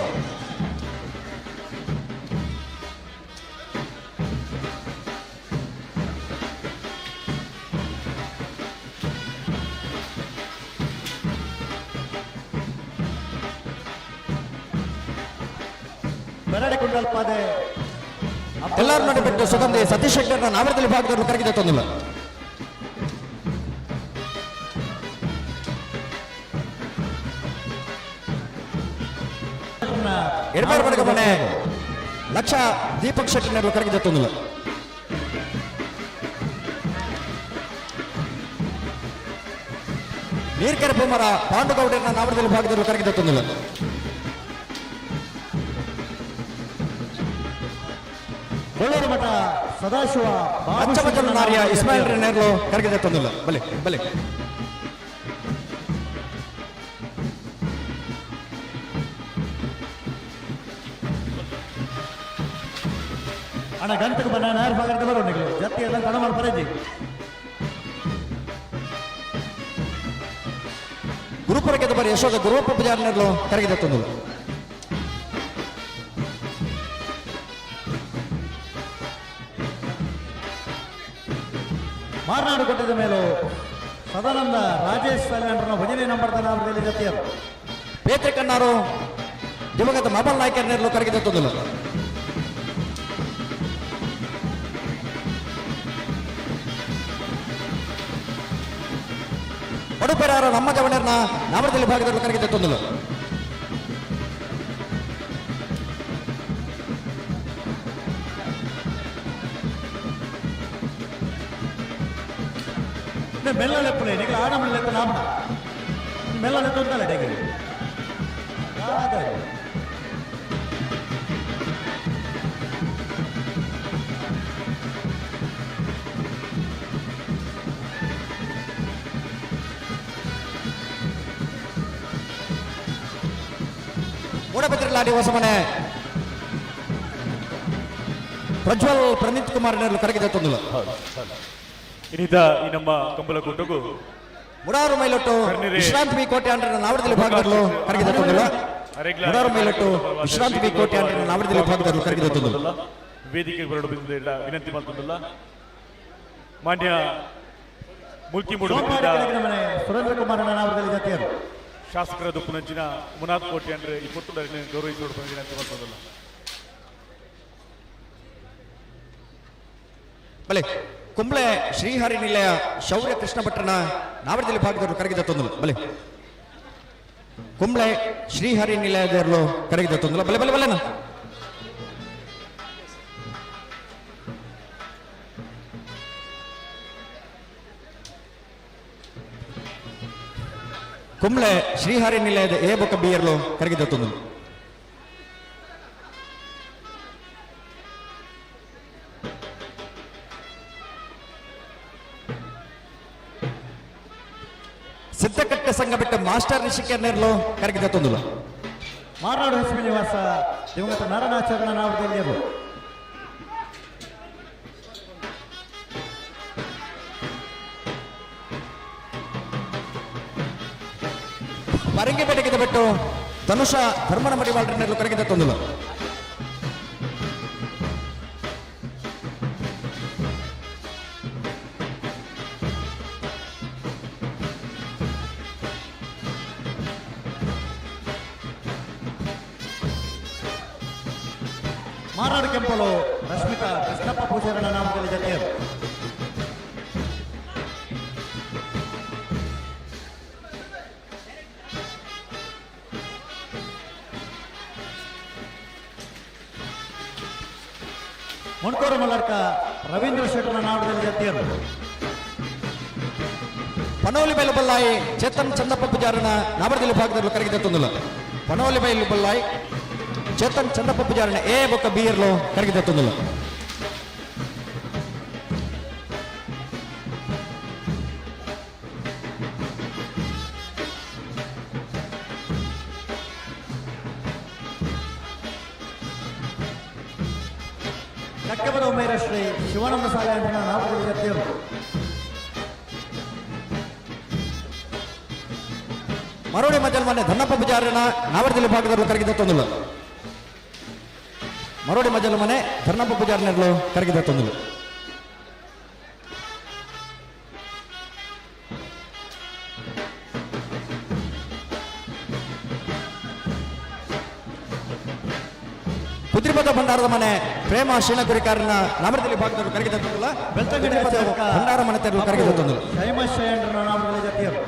ಬೆರಡೆ ಕುಂಡಲ್ಪಾದೆ ಎಲ್ಲರೂ ನಡಿಬಿಟ್ಟು ಸುಗಂಧಿ ಸತೀಶ್ ಶೆಟ್ಟರ್ನ ನಾವರದಲ್ಲಿ ಭಾಗದಲ್ಲೂ ಕರಗಿದತ್ತೊಂದಿಲ್ಲ ಎಡಬಾರ್ ಬಡಗ ಮನೆ ಲಕ್ಷ ದೀಪಕ್ ಶೆಟ್ಟಿನರ್ಲು ಕರಗಿದತ್ತೊಂದಿಲ್ಲ ನೀರ್ಕೆರೆ ಬೊಮ್ಮರ ಪಾಂಡುಗೌಡರ್ನ ನಾವರದಲ್ಲಿ ಭಾಗದಲ್ಲೂ ಕರಗಿದತ್ತೊಂದಿಲ್ಲ ಗೋಳೂರು ಮಠ ಸದಾಶಿವ ಅಚ್ಚಮಜಲು ನಾರ್ಯ ಇಸ್ಮಾಯಿಲ್ ರೆನ್ನೇರ್ಲು ಕರಗಿದತ್ತೊಂದಿಲ್ಲ ಬಲೆ ಬಲೆ ಅಣ್ಣ ಗಂಟೆಗೆ ಬನ್ನ ನೇರ ಭಾಗದ ಬರೋಣ ಜತಿ ಎಲ್ಲ ಕಣ ಮಾಡಿ ಬರಜಿ ಗುರುಪುರಕ್ಕೆ ಬರೀ ಯಶೋಧ ಗುರುಪ ಪೂಜಾರ್ನರ್ಲು ಕರಗಿದತ್ತೊಂದಿಲ್ಲ ಮಾರ್ನಾಡು ಕೊಟ್ಟಿದ ಮೇಲೂ ಸದಾನಂದ ರಾಜೇಶ್ ಸಲ್ಯಾಂಡ್ರನ ಭಜನೆ ನಂಬರ್ದ ನಾಮದಲ್ಲಿ ಜತಿಯರು ಪೇತ್ರೆ ಕಣ್ಣಾರು ದಿವಂಗತ ಮಬಲ್ ನಾಯ್ಕರ್ನರ್ಲು ಕರಗಿದತ್ತೊಂದಿಲ್ಲ ಒಡುಪೆರಾರ ನಮ್ಮ ಜವಣರ್ನ ನಾಮರದಲ್ಲಿ ಭಾಗದಲ್ಲೂ ಕರಗಿದತ್ತೊಂದಿಲ್ಲ ಮೆಲ್ಲಲೆಪ್ಪಲೆ ನಿಗಲ ಆಡ ಮೆಲ್ಲೆತ್ತ ನಾಮ ಮೆಲ್ಲಲೆತ್ತ ಉಂಟಲ್ಲ ಡೇಗೆ ಮೂಡಬಿದ್ರಲಾಡಿ ಹೊಸಮನೆ ಪ್ರಜ್ವಲ್ ಪ್ರಣೀತ್ ಕುಮಾರ್ನರ್ಲು ಕರಗಿದತ್ತೊಂದಿಲ್ಲ ಇನ್ನಿದ ಈ ನಮ್ಮ ಕಂಬಳಕೂಟಗೂ ಮುಡಾರು ಮೈಲೊಟ್ಟು ವಿಶ್ರಾಂತ್ ಬಿ ಕೋಟೆ ಅಂಡ್ರನ ನಾವರದಲ್ಲಿ ಭಾಗದಲ್ಲೂ ಕರಗಿದತ್ತೊಂದಿಲ್ಲ ಮುಡಾರು ಮೈಲೊಟ್ಟು ವಿಶ್ರಾಂತ್ ಬಿ ಕೋಟೆ ಅಂಡ್ರನ ನಾವರದಲ್ಲಿ ಭಾಗದಲ್ಲೂ ಕರಗಿದತ್ತೊಂದಿಲ್ಲ ವೇದಿಕೆ ಬರಡು ಬಿಂದ ವಿನಂತಿ ಮಾಡ್ತದಲ್ಲ ಮಾನ್ಯ ಮುಲ್ಕಿ ಮೂಡುಬಿದ್ದ ಸುರೇಂದ್ರ ಕುಮಾರನ ನಾಮದಲ್ಲಿ ಜತಿಯರು ಶಾಸಕರ ದುಪ್ಪುನಂಚಿನ ಮುನಾದ್ ಕೋಟೆ ಅಂದ್ರೆ ಈ ಪುತ್ತೂರಲ್ಲಿ ಗೌರವಿಸಿ ವಿನಂತಿ ಮಾಡ್ತದಲ್ಲ ಬಲೆ ಕುಂಬ್ಳೆ ಶ್ರೀಹರಿ ನಿಲಯ ಶೌರ್ಯ ಕೃಷ್ಣ ಭಟ್ರನ ನಾವರದಲ್ಲಿ ಭಾಗದವರು ಕರಗಿದತ್ತೊಂದಿಲ್ಲ ಬಲೆ ಕುಂಬ್ಳೆ ಶ್ರೀಹರಿ ನಿಲಯದವರು ಕರಗಿದತ್ತೊಂದಿಲ್ಲ ಬಲೆ ಬಲೆ ಬಲೆನ ಕುಂಬ್ಳೆ ಶ್ರೀಹರಿ ನಿಲಯದ ಎ ಬೊಕ್ಕ ಬಿಯರ್ಲು ಕರಗಿದತ್ತೊಂದು ಸಿದ್ದಕಟ್ಟೆ ಸಂಘ ಬಿಟ್ಟ ಮಾಸ್ಟರ್ ರಿಷಿಕರ್ನೇರ್ಲು ಕರಗಿದತ್ತೊಂದು ಮಾರ್ನಾಡು ಹೆಸರು ನಿವಾಸ ದಿವಂಗತ ನಾರಾಯಣಾಚಾರ್ಯನ ನಾಮದಲ್ಲಿ ಪರಂಗಿ ಬೆಟಗಿದ ಬಿಟ್ಟು ಧನುಷ ಧರ್ಮನ ಮಡಿವಾಳ್ರನ್ನೆರಲು ಕರಗಿದತ್ತೊಂದು ಮಾರಾಡು ಕೆಂಪಲು ರಶ್ಮಿಕಾ ಕೃಷ್ಣಪ್ಪ ಪೂಜಾರನ ನಾಮದಲ್ಲಿ ಜತೆಯರು ಮೊಣಕೋಡು ಮಲ್ಲರ್ಕ ರವೀಂದ್ರ ಶೆಟ್ಟರ್ನ ನಾಮದಲ್ಲಿ ಜತೆಯರು ಪನೋಲಿ ಬೈಲು ಬಲ್ಲಾಯಿ ಚೇತನ್ ಚಂದಪ್ಪ ಪೂಜಾರನ ನಾಮದಲ್ಲಿ ಭಾಗದಲ್ಲಿ ಕರಗಿದತ್ತೊಂದು ಪನೋಲಿ ಬೈಲು ಬಲ್ಲಾಯಿ ಚೇತನ್ ಚಂದಪ್ಪ ಪೂಜಾರನ ಎ ಬೊಕ್ಕ ಬಿಯರ್ಲು ಕರಗಿದತ್ತೊಂದು ಕಕ್ಕೆಬರ ಉಮೇರ ಶ್ರೀ ಶಿವಾನಂದ ಶಾಲೆ ಅಂತ ನಾಮದಲ್ಲಿ ಜತೆಯರು ಮರೋಡಿ ಮಜಲ್ ಮನೆ ಧನ್ನಪ್ಪ ಪೂಜಾರನ ನಾವರ್ದಲ್ಲಿ ಭಾಗದಲ್ಲಿ ಕರಗಿದತ್ತೊಂದು ಮರೋಡಿ ಮಜಲ್ ಮನೆ ಧನ್ನಪ್ಪ ಪೂಜಾರನೆರಲು ಕರಗಿದತ್ತೊಂದು ಕುದ್ರಿಪದ ಭಂಡಾರದ ಮನೆ ಪ್ರೇಮ ಶೀನಗುರಿಕಾರನ ನಾಮರದಲ್ಲಿ ಭಾಗದಲ್ಲಿ ಕರಗಿದತ್ತೊಂದು ಬೆಳ್ತಂಗಡಿ ಭಂಡಾರ ಮನೆ ತೆರಲು ಕರಗಿದತ್ತೊಂದು ಶೈಮ ಶಯಂಡ್ರನ ನಾಮದಲ್ಲಿ ಜತೆಯರು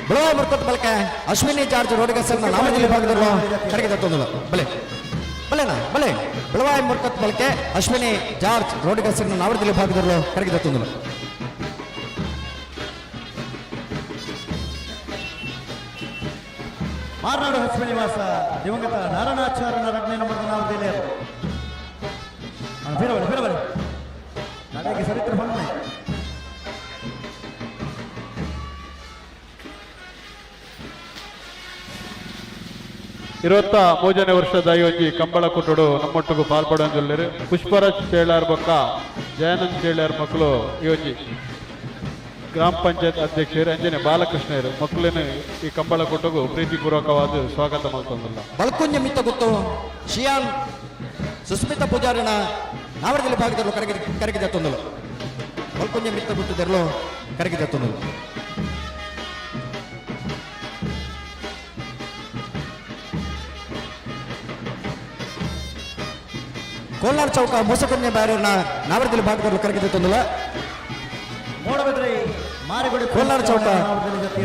ಬಿಳವಾಯಿ ಮುರ್ಕೊತ್ ಬಲಕೆ ಅಶ್ವಿನಿ ಜಾರ್ಜ್ ರೋಡ್ಗಸರ್ನ ನಾಮದಲ್ಲಿ ಭಾಗದಲ್ಲೂ ಕರಗಿದತ್ತೊಂದು ಬಲೆ ಬಲೆನಾ ಬಲೆ ಬಿಳವಾಯಿ ಮುರ್ಕೊತ್ ಬಲಕೆ ಅಶ್ವಿನಿ ಜಾರ್ಜ್ ರೋಡ್ಗಸರ್ನ ನಾಮದಲ್ಲಿ ಭಾಗದಲ್ಲೂ ಕರಗಿದತ್ತೊಂದು ಮಾರ್ನಾಡು ಹೆಸರು ನಿವಾಸ ದಿವಂಗತ ನಾರಾಯಣಾಚಾರ್ಯನ ರಗ್ನೆ ನಂಬರ್ ನಾಮದಲ್ಲಿ ಬೇರೆ ನಡೆಗೆ ಸರಿತ್ರ ಬಂದೆ ಇರುವತ್ತ ಮೂಜನೇ ವರ್ಷದ ಯೋಜಿ ಕಂಬಳ ಕುಟ್ಟುಡು ನಮ್ಮೊಟ್ಟಿಗೂ ಪಾಲ್ಪಡೊಂದಿಲ್ಲರು ಪುಷ್ಪರಾಜ್ ಚೇಳಾರ್ ಬೊಕ್ಕ ಜಯಾನಂದ್ ಚೇಳಾರ್ ಮಕ್ಕಳು ಯೋಜಿ ಗ್ರಾಮ ಪಂಚಾಯತ್ ಅಧ್ಯಕ್ಷರು ಅಂಜನೆ ಬಾಲಕೃಷ್ಣರು ಮಕ್ಕಳನ್ನು ಈ ಕಂಬಳ ಕುಟ್ಟುಗೂ ಪ್ರೀತಿಪೂರ್ವಕವಾದ ಸ್ವಾಗತ ಮಾಡ್ತಂದಿಲ್ಲ ಬಲ್ಕುಂಜ ಮಿತ್ತ ಗುತ್ತು ಶಿಯಾನ್ ಸುಸ್ಮಿತಾ ಪೂಜಾರನ ನಾವರದಲ್ಲಿ ಭಾಗದಲ್ಲೂ ಕರಗಿದತ್ತೊಂದು ಬಲ್ಕುಂಜ ಮಿತ್ತ ಗುತ್ತದಲ್ಲೂ ಕರಗಿದತ್ತೊಂದು ಕೋಲಾರ ಚೌಕ ಮೂಸಕನ್ಯ ಬ್ಯಾರಿಯರ್ನ ನಾವರದಲ್ಲಿ ಭಾಗದಲ್ಲೂ ಕರಗಿದತ್ತೊಂದು ಮೋಡಬಿದ್ರಿ ಮಾರಿಗುಡಿ ಕೋಲಾರ ಚೌಕ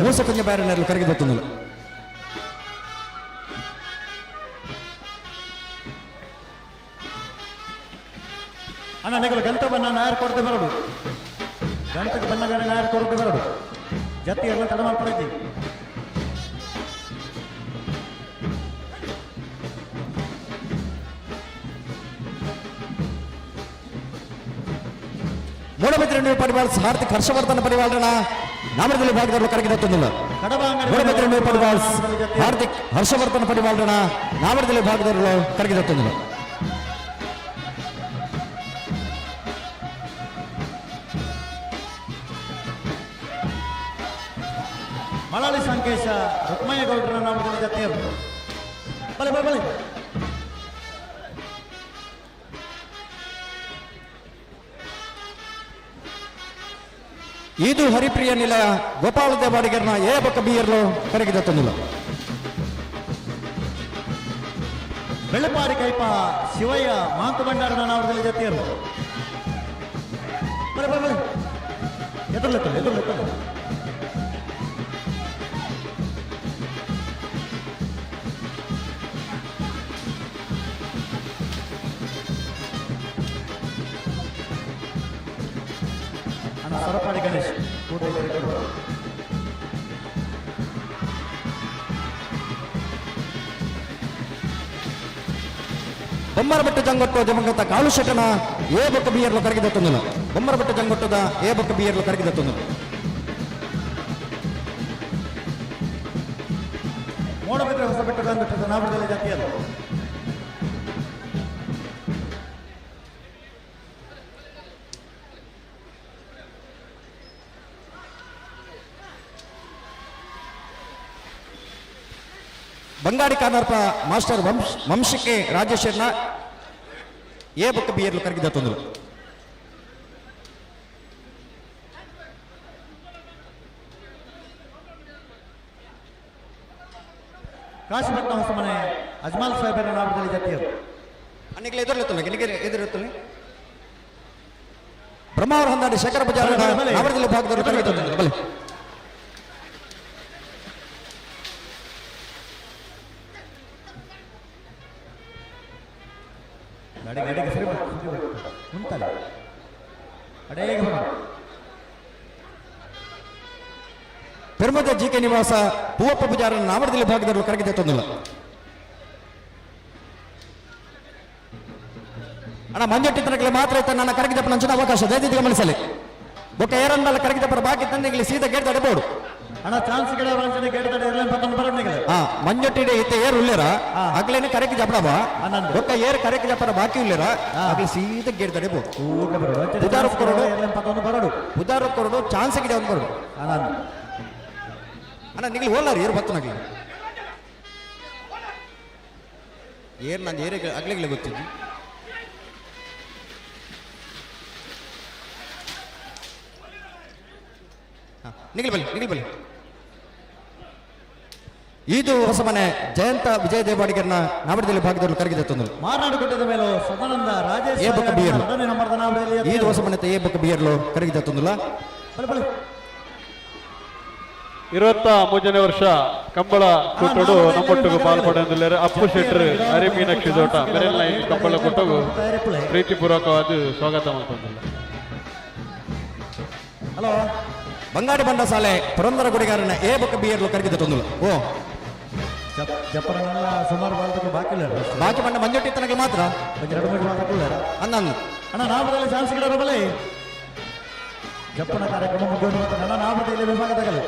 ಮೂಸಕನ್ಯ ಬ್ಯಾರಿಯರ್ನಲ್ಲಿ ಕರಗಿದತ್ತೊಂದು ಅಣ್ಣ ನಿಗಲು ಗಂಟ ಬಣ್ಣ ನಾಯರ್ ಕೊಡದೆ ಬರಡು ಗಂಟಕ್ಕೆ ಬಣ್ಣಗಳನ್ನ ನಾಯರ್ ಕೊಡದೆ ಬರಡು ಜತಿ ಎಲ್ಲ ತಡ ಮಾಡ್ಕೊಂಡಿದ್ದಿ ಮೂಡಬಿದ್ರೆ ನೀವು ಪರಿವಾರ ಹಾರ್ದಿಕ್ ಹರ್ಷವರ್ಧನ ಪರಿವಾರನ ನಾಮರದಲ್ಲಿ ಭಾಗದಲ್ಲೂ ಕರಗಿದತ್ತೊಂದು ಮೂಡಬಿದ್ರೆ ನೀವು ಪರಿವಾರ ಹಾರ್ದಿಕ್ ಹರ್ಷವರ್ಧನ ಪರಿವಾರನ ನಾಮರದಲ್ಲಿ ಭಾಗದಲ್ಲೂ ಕರಗಿದತ್ತೊಂದು ಮಳಲಿ ಸಂಕೇಶ ರುಕ್ಮಯ್ಯ ಗೌಡ್ರನ ನಾಮದಲ್ಲಿ ಜತೆಯರು ಬಲೆ ಬಲೆ ಬಲೆ ಇದು ಹರಿಪ್ರಿಯ ನಿಲಯ ಗೋಪಾಲ ದೇವಾಡಿಗರ್ನ ಎ ಬೊಕ್ಕ ಬಿಯರ್ಲು ಕರಗಿದತ್ತೊಂದು ಬೆಳ್ಳಪಾಡಿ ಕೈಪ ಶಿವಯ್ಯ ಮಾಂಕು ಭಂಡಾರನ ನಾಮದಲ್ಲಿ ಜತೆಯರು ಬಲೆ ಬಲೆ ಬಲೆ ಎದುರ್ಲೆತ್ತಲ್ಲ ಅಣ್ಣ ಸರಪಾಡಿ ಗಣೇಶ್ ಕೂಡ ಬೊಮ್ಮರಬೆಟ್ಟು ಜಂಗೊಟ್ಟು ದಿವಂಗತ ಕಾಳು ಶೆಟ್ಟನ ಏ ಬೊಕ್ಕ ಬಿಯರ್ಲು ಕರಗಿದ ತೊಂದಲು ಬೊಮ್ಮರಬೆಟ್ಟು ಜಂಗೊಟ್ಟದ ಏ ಬೊಕ್ಕ ಬಿಯರ್ಲು ಕರಗಿದ ತೊಂದಲು ಮೋಡಬಿದ್ರೆ ಹೊಸ ಬೆಟ್ಟದ ಬೆಟ್ಟದ ನಾವಡದಲ್ಲಿ ಜಾತಿಯಲ್ಲ ಬಂಗಾಡಿ ಕಾರ್ನರ್ಪ ಮಾಸ್ಟರ್ ವಂಶಕ್ಕೆ ರಾಜೇಶ್ವರನ ಏ ಬೊಕ್ಕ ಬಿಯರ್ಲು ಕರಗಿದ ತೊಂದಲು ಕಾಶಿಪಟ್ನ ಹೊಸ ಮನೆ ಅಜ್ಮಾಲ್ ಸಾಹೇಬರ ನಾವಡದಲ್ಲಿ ಜಾತಿಯರು ಅನ್ನಿಗೆ ಎದುರುತ್ತಲ್ಲ ಬ್ರಹ್ಮಾವರ ಹೊಂದಾಡಿ ಶೇಖರ ಬಜಾರ್ ನಾವಡದಲ್ಲಿ ಭಾಗದಲ್ಲಿ ಕರಗಿದ ತೊಂದಲು ಬಲೆ ಅಡೆಗೆ ಸರಿ ಉಂಟಲ್ಲ ಅಡೆಗೆ ಬರೋಣ ಪೆರ್ಮದ ಜಿಕೆ ನಿವಾಸ ಹೂವಪ್ಪ ಪೂಜಾರ ನಾವಡದಲ್ಲಿ ಭಾಗದಲ್ಲಿ ಕರಗಿದ ತೊಂದಲು ಅಣ್ಣ ಮಂಜಟ್ಟಿತನಗಳಿಗೆ ಮಾತ್ರ ಇತ್ತ ನನ್ನ ಕರಗಿದಪ್ಪ ನಂಚಿನ ಅವಕಾಶ ದಯವಿಟ್ಟು ಗಮನಿಸಲಿ ಬೊಕ್ಕ ಏರನ್ನೆಲ್ಲ ಕರಗಿದಪ್ಪರ ಬಾಕಿ ತಂದೆಗಳಿಗೆ ಸೀದಾ ಗೇಟ್ ತಡೆಬೋದು ಅಣ್ಣ ಚಾನ್ಸ್ ಗಿಡ ವಂಚನೆ ಗೇಟ್ ತಡೆ ಇರಲಿ ಪತ್ತೊಂದು ಬರೋಣಿಗೆ ಮಂಜಟ್ಟಿಡೆ ಇತ್ತೆ ಏರ್ ಉಳ್ಳೇರ ಆಗ್ಲೇನೆ ಕರೆಗೆ ಜಪಡವ ಬೊಕ್ಕ ಏರ್ ಕರೆಗೆ ಜಪರ ಬಾಕಿ ಉಳ್ಳೇರ ಆಗ್ಲಿ ಸೀದಾ ಗೇಟ್ ತಡೆಬೋದು ಉದಾರ ಕೊರಡು ಪತ್ತೊಂದು ಬರೋಡು ಉದಾರ ಕೊರಡು ಚಾನ್ಸ್ ಗಿಡ ಒಂದು ಬರೋಡು ಅಣ್ಣ ನಿಗ್ಲಿ ಹೋಲಾರಿ ಏರು ಬತ್ತನಾಗ್ಲಿ ಏರ್ ನಂದು ಏರೇ ಆಗ್ಲಿಗ್ಲೇ ಗೊತ್ತಿದ್ದು ನಿಗಲಿ ಬಲಿ ಇದು ಹೊಸ ಮನೆ ಜಯಂತ ವಿಜಯ ದೇವಾಡಿಗರನ ನಾವಡದಲ್ಲಿ ಭಾಗದಲ್ಲಿ ಕರಗಿದ ತೊಂದಲು ಮಾರ್ನಾಡು ಗುಡ್ಡದ ಮೇಲೆ ಸದಾನಂದ ರಾಜೇಶ್ ಏ ಬೊಕ್ಕ ಬಿಯರ್ಲು ನಂಬರ್ದ ನಾವಡದಲ್ಲಿ ಇದು ಹೊಸ ಮನೆ ಏ ಬೊಕ್ಕ ಬಿಯರ್ಲು ಕರಗಿದ ತೊಂದಲ 23ನೇ ವರ್ಷ ಕಂಬಳ ಕೊಟ್ಟಡು ನಮ್ಮೊಟ್ಟಿಗೆ ಪಾಲ್ಪಡೆಂದಿದ್ದಾರೆ ಅಪ್ಪು ಶೆಟ್ರು ಅರೆ ಮೀನಾಕ್ಷಿ ತೋಟ ಮೆರೆಲ್ ಲೈನ್ ಕಂಬಳ ಕೊಟ್ಟವು ಪ್ರೀತಿಪೂರ್ವಕವಾದ ಸ್ವಾಗತ ಮಾಡ್ಕೊಂಡಿಲ್ಲ. ಹಲೋ ಬಂಗಾಡಿ ಬಂಡ ಸಾಲೆ ಪುರಂದರ ಗುಡಿಗಾರನ ಏ ಬೊಕ್ಕ ಬಿಯರ್ಲು ಕರಗಿದ ತೊಂದಲು ಓ ಜಪ್ಪರನೆಲ್ಲ ಸುಮಾರು ಬಾಲ್ದಕ್ಕೆ ಬಾಕಿ ಇಲ್ಲ ಬಾಕಿ ಬಂಡ ಮಂಜೊಟ್ಟಿ ತನಗೆ ಮಾತ್ರ ಎರಡು ಮೂರು ಮಾತಾಡಲ್ಲ ಅಂದಂದು ಅಣ್ಣ ನಾಮದಲ್ಲಿ ಚಾನ್ಸ್ ಗಿಡ ಬಲೆ ಜಪ್ಪನ ಕಾರ್ಯಕ್ರಮ ಮುಗಿದು ಅಣ್ಣ ನಾಮದಲ್ಲಿ ವಿಭಾಗದಾಗಲ್ಲ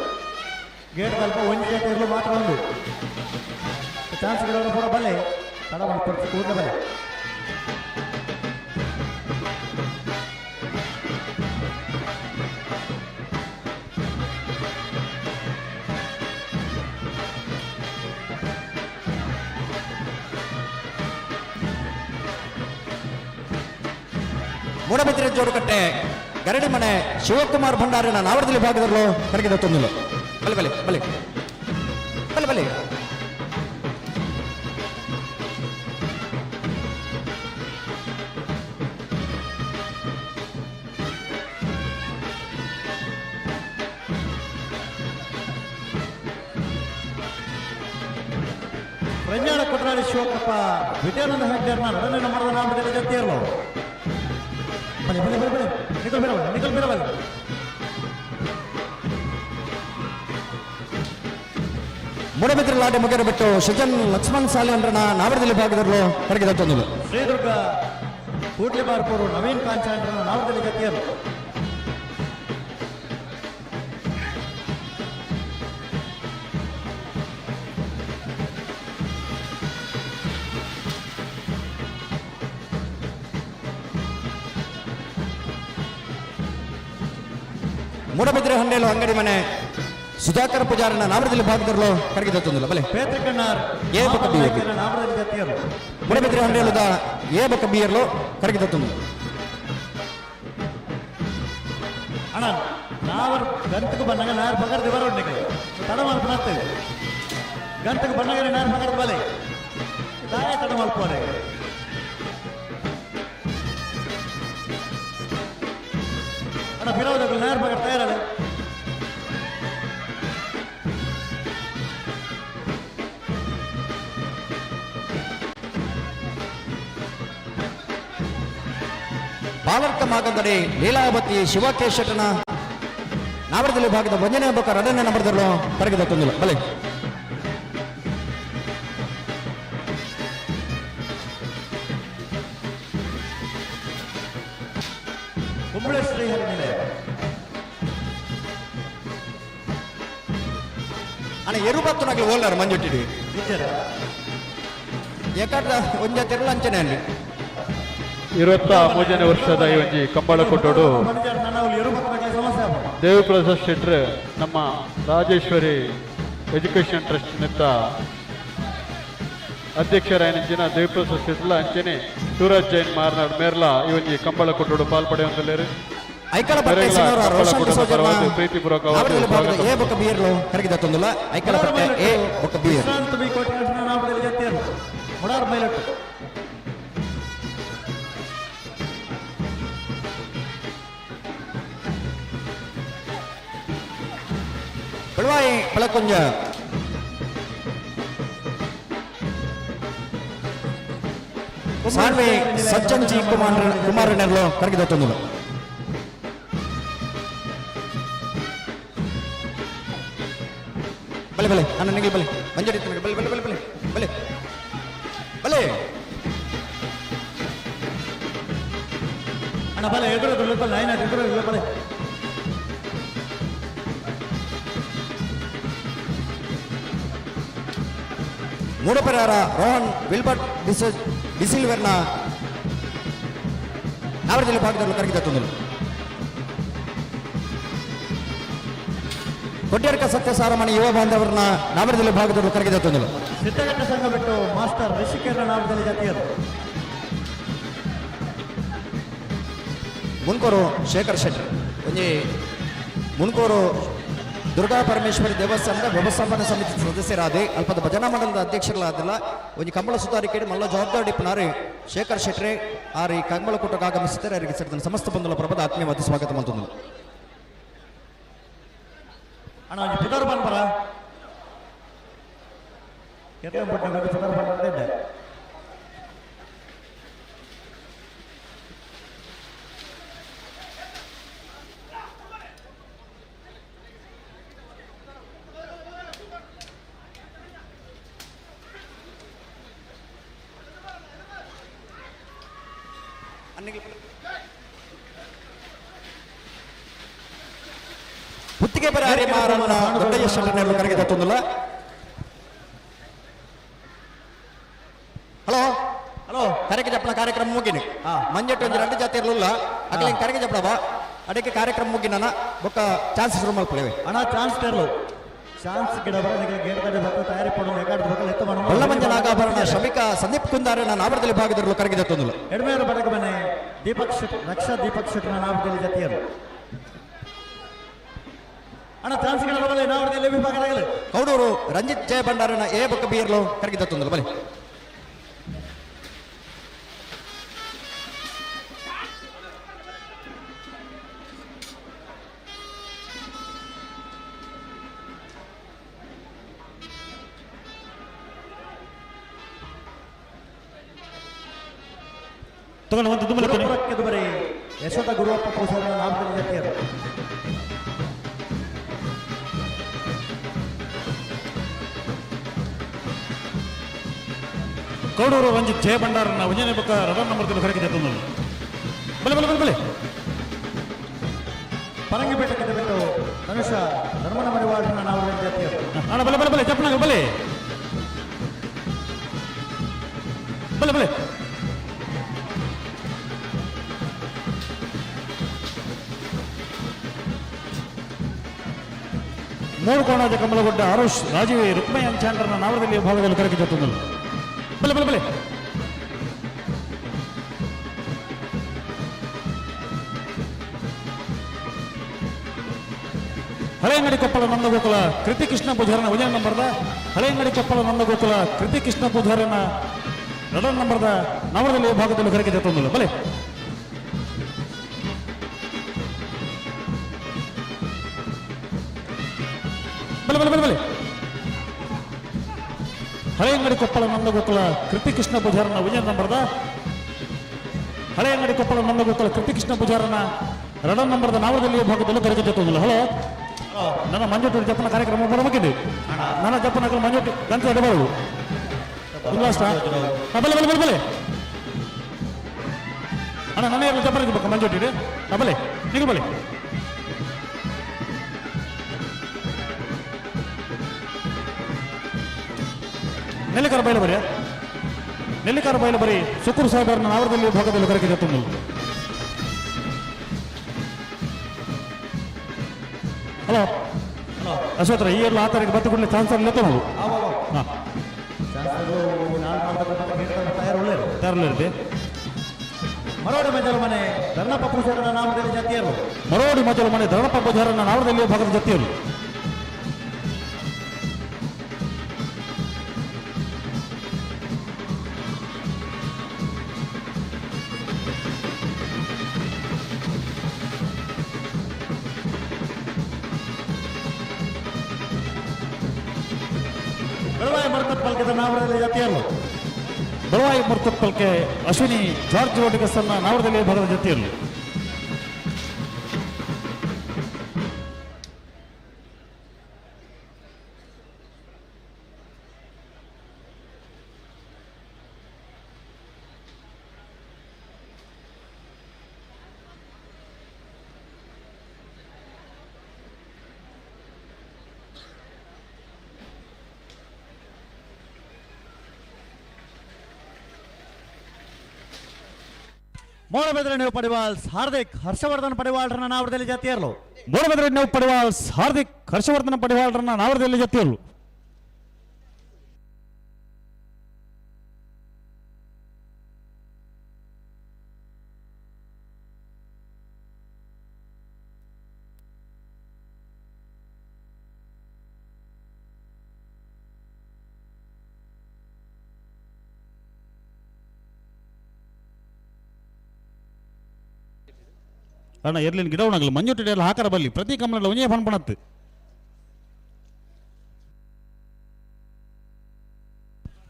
ಗೇಟ್ ಸ್ವಲ್ಪ ಒಂದು ಗೇಟ್ ಇರಲು ಮಾತ್ರ ಒಂದು ಚಾನ್ಸ್ ಗಿಡ ಕೂಡ ಬಲೆ ತಡ ಮಾಡ್ಕೊಡ್ತು ಕೂಡ ಬಲೆ ಮೂಡಬಿದ್ರೆ ಜೋಡುಕಟ್ಟೆ ಗರಡಿ ಮನೆ ಶಿವಕುಮಾರ್ ಭಂಡಾರಿನ ನಾವಡದಲ್ಲಿ ಭಾಗದಲ್ಲೂ ಕರಗಿದ ತೊಂದಲು ಬಲೆ ಬಲೆ ಬಲೆ ಬಲೆ ಬಲೆ ಪ್ರಜ್ಞಾನ ಕೊಟ್ರಾಡಿ ಶಿವಕಪ್ಪ ವಿಜಯಾನಂದ ಹೆಗ್ಡೇರ್ನ ನಡನೆ ನಂಬರ್ದ ನಾಮದಲ್ಲಿ ಜಾತಿಯರು ಬಲೆ ಬಲೆ ಬಲೆ ಬಲೆ ನಿಕಲ್ ಬಿಡಬಲ್ಲ ಮೂಡಬಿದ್ರೆ ಲಾಟೆ ಮುಗಿರ ಬಿಟ್ಟು ಸೃಜನ್ ಲಕ್ಷ್ಮಣ್ ಸಾಲಿಯಂದ್ರನ ನಾವಡದಲ್ಲಿ ಭಾಗದಲ್ಲೂ ಕರಗಿದ ತೊಂದಲು ಶ್ರೀದುರ್ಗ ಕೂಡ್ಲಿ ಬಾರ್ಪೂರು ನವೀನ್ ಕಾಂಚಾಂಡ್ರನ ನಾಮದಲ್ಲಿ ಜಾತಿಯರು ಮೂಡಬಿದ್ರೆ ಹಂಡೇಲು ಅಂಗಡಿ ಮನೆ ಸುಧಾಕರ ಪೂಜಾರನ ನಾಮದಲ್ಲಿ ಭಾಗದಲ್ಲೂ ಕರಗಿದ ತೊಂದಲು ಬಲೆ ಪೇತ್ರಕಣ್ಣಾರ್ ಏ ಬೊಕ್ಕ ಬಿಯರ್ಲು ನಾಮದಲ್ಲಿ ಜಾತಿಯರು ಮೂಡಬಿದ್ರೆ ಹಂಡೇಲುದ ಏ ಬೊಕ್ಕ ಬಿಯರ್ಲು ಕರಗಿದ ತೊಂದಲು ಅಣ್ಣ ನಾವರು ಗಂಟకు ಬಂದಾಗ ನಾರು ಪಗರ್ದು ಬರೋಡ್ನಿಗೆ ತಡ ಮಾಡ್ಕೊಳ್ತೇವೆ ಗಂಟకు ಬಂದಾಗ ನಾರು ಪಗರ್ದು ಬಲೆ ತಾನೇ ತಡ ಮಾಡ್ಕೋರೆ ಅಣ್ಣ ಬಿಡೋದಕ್ಕೆ ನಾರು ಪಗರ್ ತಯಾರಲ್ಲ ಬಾಲರ್ಕ ಮಾಗಂದಡಿ ಲೀಲಾವತಿ ಶಿವಕೇಶಟನ ನಾವರದಲ್ಲಿ ಭಾಗದ 1ನೇ ಹಬ್ಬಕ್ಕ 2ನೇ ನಂಬರ್ದಲ್ಲೂ ಕರಗಿದ ತೊಂದಿಲ್ಲ ಬಲೆ ಕುಂಬಳೆ ಶ್ರೀಹರಿ ನಿಲಯ ಅಣ್ಣ ಎರುಬತ್ತನಾಗ್ಲಿ ಓಲ್ಲಾರ ಮಂಜುಟ್ಟಿಡಿ ಏಕಾಡ್ದ ಒಂಜ ತೆರಳು ಅಂಚನೆ ಅಲ್ಲಿ 23ನೇ ವರ್ಷದ ಈ ಒಂಜಿ ಕಂಬಳ ಕೊಟ್ಟೋಡು ದೇವಪ್ರಸಾದ್ ಶೆಟ್ರ್ ನಮ್ಮ ರಾಜೇಶ್ವರಿ ಎಜುಕೇಶನ್ ಟ್ರಸ್ಟ್ ನಿಂತ ಅಧ್ಯಕ್ಷರಾಯನಂಚಿನ ದೇವಪ್ರಸಾದ್ ಶೆಟ್ಲ ಅಂಚನೆ ಶಿವರಾಜ್ ಜೈನ್ ಮಾರ್ನಾಡ್ ಮೇರ್ಲ ಈ ಒಂಜಿ ಕಂಬಳ ಕೊಟ್ಟೋಡು ಪಾಲ್ಪಡೆಯುವಂತಲ್ಲೇರು ಐಕಳ ಪಟ್ಟೆ ಸಿನೋರ ರೋಷನ್ ಡಿಸೋಜರ್ನ ಪ್ರೀತಿಪೂರ್ವಕವಾಗಿ ಸ್ವಾಗತ. ಎ ಬೊಕ್ಕ ಬಿಯರ್ಲು ಕರಗಿದ ತೊಂದಿಲ್ಲ ಐಕಳ ಪಟ್ಟೆ ಎ ಬೊಕ್ಕ ಬಿಯರ್ ವಿಶ್ರಾಂತ ಬಿ ಕೋಟೆ ನಾವದಲ್ಲಿ ಜೊತೆಯರು ಮುಡಾರ್ ಮೈಲಟ್ಟು ಬೆಳವಾಯಿ ಬೆಳಕುಂಜ ಸಾನ್ವಿ ಸಜ್ಜಂಜಿ ಕುಮಾರನೆರ್ಲು ಕರಗಿದ ತೊಂದಿಲ್ಲ ಬಲೆ ಬಲೆ ನನ್ನ ನಿಗಲಿ ಬಲೆ ಮಂಜಡಿ ಬಲೆ ಬಲೆ ಬಲೆ ಬಲೆ ಬಲೆ ಬಲೆ ಅಣ್ಣ ಬಲೆ ಎದುರು ಬಲೆ ಲೈನ್ ಎದುರು ಬಲೆ ಮೂಡಪೆರಾರ ರೋಹನ್ ವಿಲ್ಬರ್ಟ್ ಡಿಸಿಲ್ವೆರ್ನ ನಾವರದಲ್ಲಿ ಭಾಗದಲ್ಲಿ ಕರಗಿದ ತೊಂದಿಲ್ಲ ಕೊಡ್ಯರ್ಕ ಸತ್ಯಸಾರಮಣಿ ಯುವ ಬಾಂಧವರನ್ನ ನಾವರದಲ್ಲಿ ಭಾಗದಲ್ಲಿ ಕರಗಿದ ತೊಂದಿಲ್ಲ ಸಿದ್ಧಘಟ್ಟ ಸಂಘ ಬಿಟ್ಟು ಮಾಸ್ಟರ್ ಋಷಿಕೇರ್ನ ನಾಮದಲ್ಲಿ ಜಾತಿಯರು ಮುನ್ಕೋರು ಶೇಖರ್ ಶೆಟ್ಟಿ ಒಂಜಿ ಮುನ್ಕೋರು ದುರ್ಗಾ ಪರಮೇಶ್ವರಿ ದೇವಸ್ಥಾನದ ವ್ಯವಸ್ಥಾಪನಾ ಸಮಿತಿ ಸದಸ್ಯರಾದ ಅಲ್ಪದ ಭಜನಾ ಮಂಡಲದ ಅಧ್ಯಕ್ಷರಾದಿಲ್ಲ ಒಂಜಿ ಕಂಬಳ ಸುಧಾರಿಕೆ ಮಲ್ಲ ಜವಾಬ್ದಾರಿ ಡಿಪ್ಪನಾರಿ ಶೇಖರ್ ಶೆಟ್ರೆ ಆರಿ ಕಂಬಳ ಕೂಟಕ್ಕೆ ಆಗಮಿಸಿದ್ದಾರೆ ಅವರಿಗೆ ಸೇರಿದ ಸಮಸ್ತ ಬಂಧುಗಳ ಪ್ರಭದ ಆತ್ಮೀಯವಾದ ಸ್ವಾಗತ ಮಂತಂದು ಅಣ್ಣ ಒಂದು ಪುದರ್ ಬನ್ಬರ ಕೆರೆ ಪುದರ್ ಬಂದಿದ್ದೆ ಪುತ್ತಿಗೆ ಬರಾರಿ ಮಾರಮ್ಮನ ದೊಡ್ಡಯ್ಯ ಶೆಟ್ಟನೆರಲು ಕರಗಿದ ತೊಂದಿಲ್ಲ ಹಲೋ ಹಲೋ ಕರೆಗೆ ಜಪ್ಪನ ಕಾರ್ಯಕ್ರಮ ಮುಗಿನಿ ಮಂಜಟ್ಟು ಒಂದು 2 ಜಾತಿ ಇರಲಿಲ್ಲ ಅಗಲ ಕರೆಗೆ ಜಪ್ಪಡವ ಅಡಕ್ಕೆ ಕಾರ್ಯಕ್ರಮ ಮುಗಿನ ಬೊಕ್ಕ ಚಾನ್ಸಸ್ ರೂಮ್ ಮಲ್ಪಲೇವೆ ಅಣ್ಣ ಚಾನ್ಸ್ ಟರ್ಲು ಚಾನ್ಸ್ ಗಿಡ ಬರ ಗೇಡ್ಗಡೆ ಬತ್ತ ತಯಾರಿ ಪಡು ಎಗಾಡ್ ಬಕಲ್ ಎತ್ತ ಮಾಡು ಬಳ್ಳಮಂಜ ನಾಗಾಭರಣ ಶ್ರಮಿಕ ಸಂದೀಪ್ ಕುಂದಾರೆ ನಾನು ಆವರದಲ್ಲಿ ಭಾಗದಲ್ಲಿ ಕರಗಿದ ತೊಂದಿಲ್ಲ ಎಡಮೇರು ಬಡಗ ಬನೆ ದೀಪಕ್ ಶೆಟ್ ರಕ್ಷಾ ದೀಪಕ್ ಶೆಟ್ನ ನಾಮದಲ್ಲಿ ಜಾತಿಯರು ಅಣ್ಣ ಚಾನ್ಸ್ ಗಿಡ ಬರಲ್ಲ ನಾವರದಲ್ಲಿ ವಿಭಾಗದಾಗಲಿ ಕೌಡೂರು ರಂಜಿತ್ ಜಯ ಭಂಡಾರನ ಎ ಬೊಕ್ಕ ಬಿಯರ್ಲು ಕರಗಿದ ತೊಂದಿಲ್ಲ ಬಲಿ ತಗೊಂಡು ಒಂದು ದುಮ್ಮಲಕ್ಕೆ ಬರೀ ಯಶೋಧ ಗುರುವಪ್ಪ ಪೂಜಾರನ ನಾಮದಲ್ಲಿ ಜಾತಿಯರು ಕೌಡೂರು ರಂಜಿತ್ ಜಯ ಭಂಡಾರನ ಉಂಜನೆ ಬೊಕ್ಕ 2ನೇ ನಂಬರ್ದಲ್ಲಿ ಕರಗಿದ ತೊಂದಿಲ್ಲ ಬಲೆ ಬಲೆ ಬಲೆ ಬಲೆ ಪರಂಗಿಪೇಟೆ ಬಿಟ್ಟು ಧನುಷ ಧರ್ಮನ ಮರಿವಾಳನ ನಾಮದಲ್ಲಿ ಜಾತಿಯರು ಅಣ್ಣ ಬಲೆ ಬಲೆ ಬಲೆ ಚಪ್ಪನಾಗ ಬಲೆ ಬಲೆ ಬಲೆ ಮೂರು ಕೋಣದ ಕಮಲಗುಡ್ಡ ಆರುಷ್ ರಾಜೀವಿ ರುಕ್ಮಯ್ಯ ಚಾಂಡ್ರನ ನಾವರದಲ್ಲಿ ಭಾಗದಲ್ಲಿ ಕರಗಿದ ತೊಂದಿಲ್ಲ ಬಲೆ ಬಲೆ ಬಲೆ ಹಳೆಯಂಗಡಿ ಕೊಪ್ಪಳ ನಂದಗೋಕುಲ ಕೃತಿ ಕೃಷ್ಣ ಪೂಜಾರನ 1ನೇ ನಂಬರ್ದ ಹಳೆಯಂಗಡಿ ಕೊಪ್ಪಳ ನಂದಗೋಕುಲ ಕೃತಿ ಕೃಷ್ಣ ಪೂಜಾರನ 2ನೇ ನಂಬರ್ದ ನಾವರದಲ್ಲಿ ಭಾಗದಲ್ಲಿ ಕರಗಿದ ತೊಂದಿಲ್ಲ ಬಲೆ ಬಲೆ ಬಲೆ ಬಲೆ ಬಲೆ ಹಳೆಯಂಗಡಿ ಕೊಪ್ಪಳ ನಂದಗೋಕುಲ ಕೃತಿ ಕೃಷ್ಣ ಪೂಜಾರನ 1ನೇ ನಂಬರ್ದ ಹಳೆಯಂಗಡಿ ಕೊಪ್ಪಳ ನಂದಗೋಕುಲ ಕೃತಿ ಕೃಷ್ಣ ಪೂಜಾರನ 2ನೇ ನಂಬರ್ದ ನಾವರದಲ್ಲಿ ಭಾಗದಲ್ಲಿ ಕರಗಿದ ತೊಂದಿಲ್ಲ ಹಲೋ ನನ್ನ ಮಂಜುಟ್ಟು ಜಪ್ಪನ ಕಾರ್ಯಕ್ರಮ ಬರಬೇಕಿದೆ ನನ್ನ ಜಪ್ಪನ ಮಂಜುಟ್ಟು ಗಂಟೆ ಎಡಬಾರದು ಲಾಸ್ಟ್ ಬಲೆ ಬಲೆ ಬಲೆ ಬಲೆ ಅಣ್ಣ ನನ್ನ ಯಾರು ಜಪ್ಪನ ಇರ್ಬೇಕು ಮಂಜುಟ್ಟಿದೆ ಬಲೆ ನೀವು ಬಲೆ ನೆಲ್ಲಿಕಾರ ಬಯಲು ಬರೀ ನೆಲ್ಲಿಕಾರ ಬಯಲು ಬರೀ ಸುಕೂರು ಸಾಹೇಬರನ್ನ ನಾವರದಲ್ಲಿ ಭಾಗದಲ್ಲಿ ಕರೆಕಿದೆ ತುಂಬ ಹಲೋ ಅಶ್ವತ್ರ ಈ ಎಲ್ಲ ಆ ತಾರೀಕು ಬತ್ತು ಕೊಡಲಿ ಚಾನ್ಸ್ ಅಲ್ಲಿ ನಾವು ಹಾಂ ತಯಾರಲ್ಲಿರುತ್ತೆ ಮರೋಡಿ ಮಜಲು ಮನೆ ಧರ್ಣಪ್ಪ ಪೂಜಾರನ ನಾಮದಲ್ಲಿ ಜತಿಯರು ಮರೋಡಿ ಮಜಲು ಮನೆ ಧರ್ಣಪ್ಪ ಪೂಜಾರನ ನಾವರದಲ್ಲಿ ಭಾಗದ ಜತಿಯರು ಬೆಳವಾಯಿ ಮರ್ತದ ಪಲ್ಕದ ನಾಮದಲ್ಲಿ ಜತಿಯರು ಬಲವಾಯಿ ಮರ್ತದ ಪಲ್ಕೆ ಅಶ್ವಿನಿ ಜಾರ್ಜ್ ರೋಟಿಗಸನ್ನ ನಾವರದಲ್ಲಿ ಭಾಗದ ಜತಿಯರು ಮೋಡಬೆದ್ರೆ ನೀವು ಪಡಿವಾಲ್ಸ್ ಹಾರ್ದಿಕ್ ಹರ್ಷವರ್ಧನ್ ಪಡಿವಾಳ್ರನ್ನ ನಾವರದಲ್ಲಿ ಜತಿಯರ್ಲು ಮೋಡಬೆದ್ರೆ ನೀವು ಪಡಿವಾಲ್ಸ್ ಹಾರ್ದಿಕ್ ಹರ್ಷವರ್ಧನ ಪಡಿವಾಳ್ರನ್ನ ನಾವರದಲ್ಲಿ ಜತಿಯರು ಅಣ್ಣ ಎರ್ಲಿನ ಗಿಡ ಉಣಗಲ್ಲ ಮಂಜುಟ್ಟಿ ಎಲ್ಲ ಹಾಕರ ಬಲ್ಲಿ ಪ್ರತಿ ಕಮಲ ಒಂಜೇ ಫನ್ ಪಣತ್ತು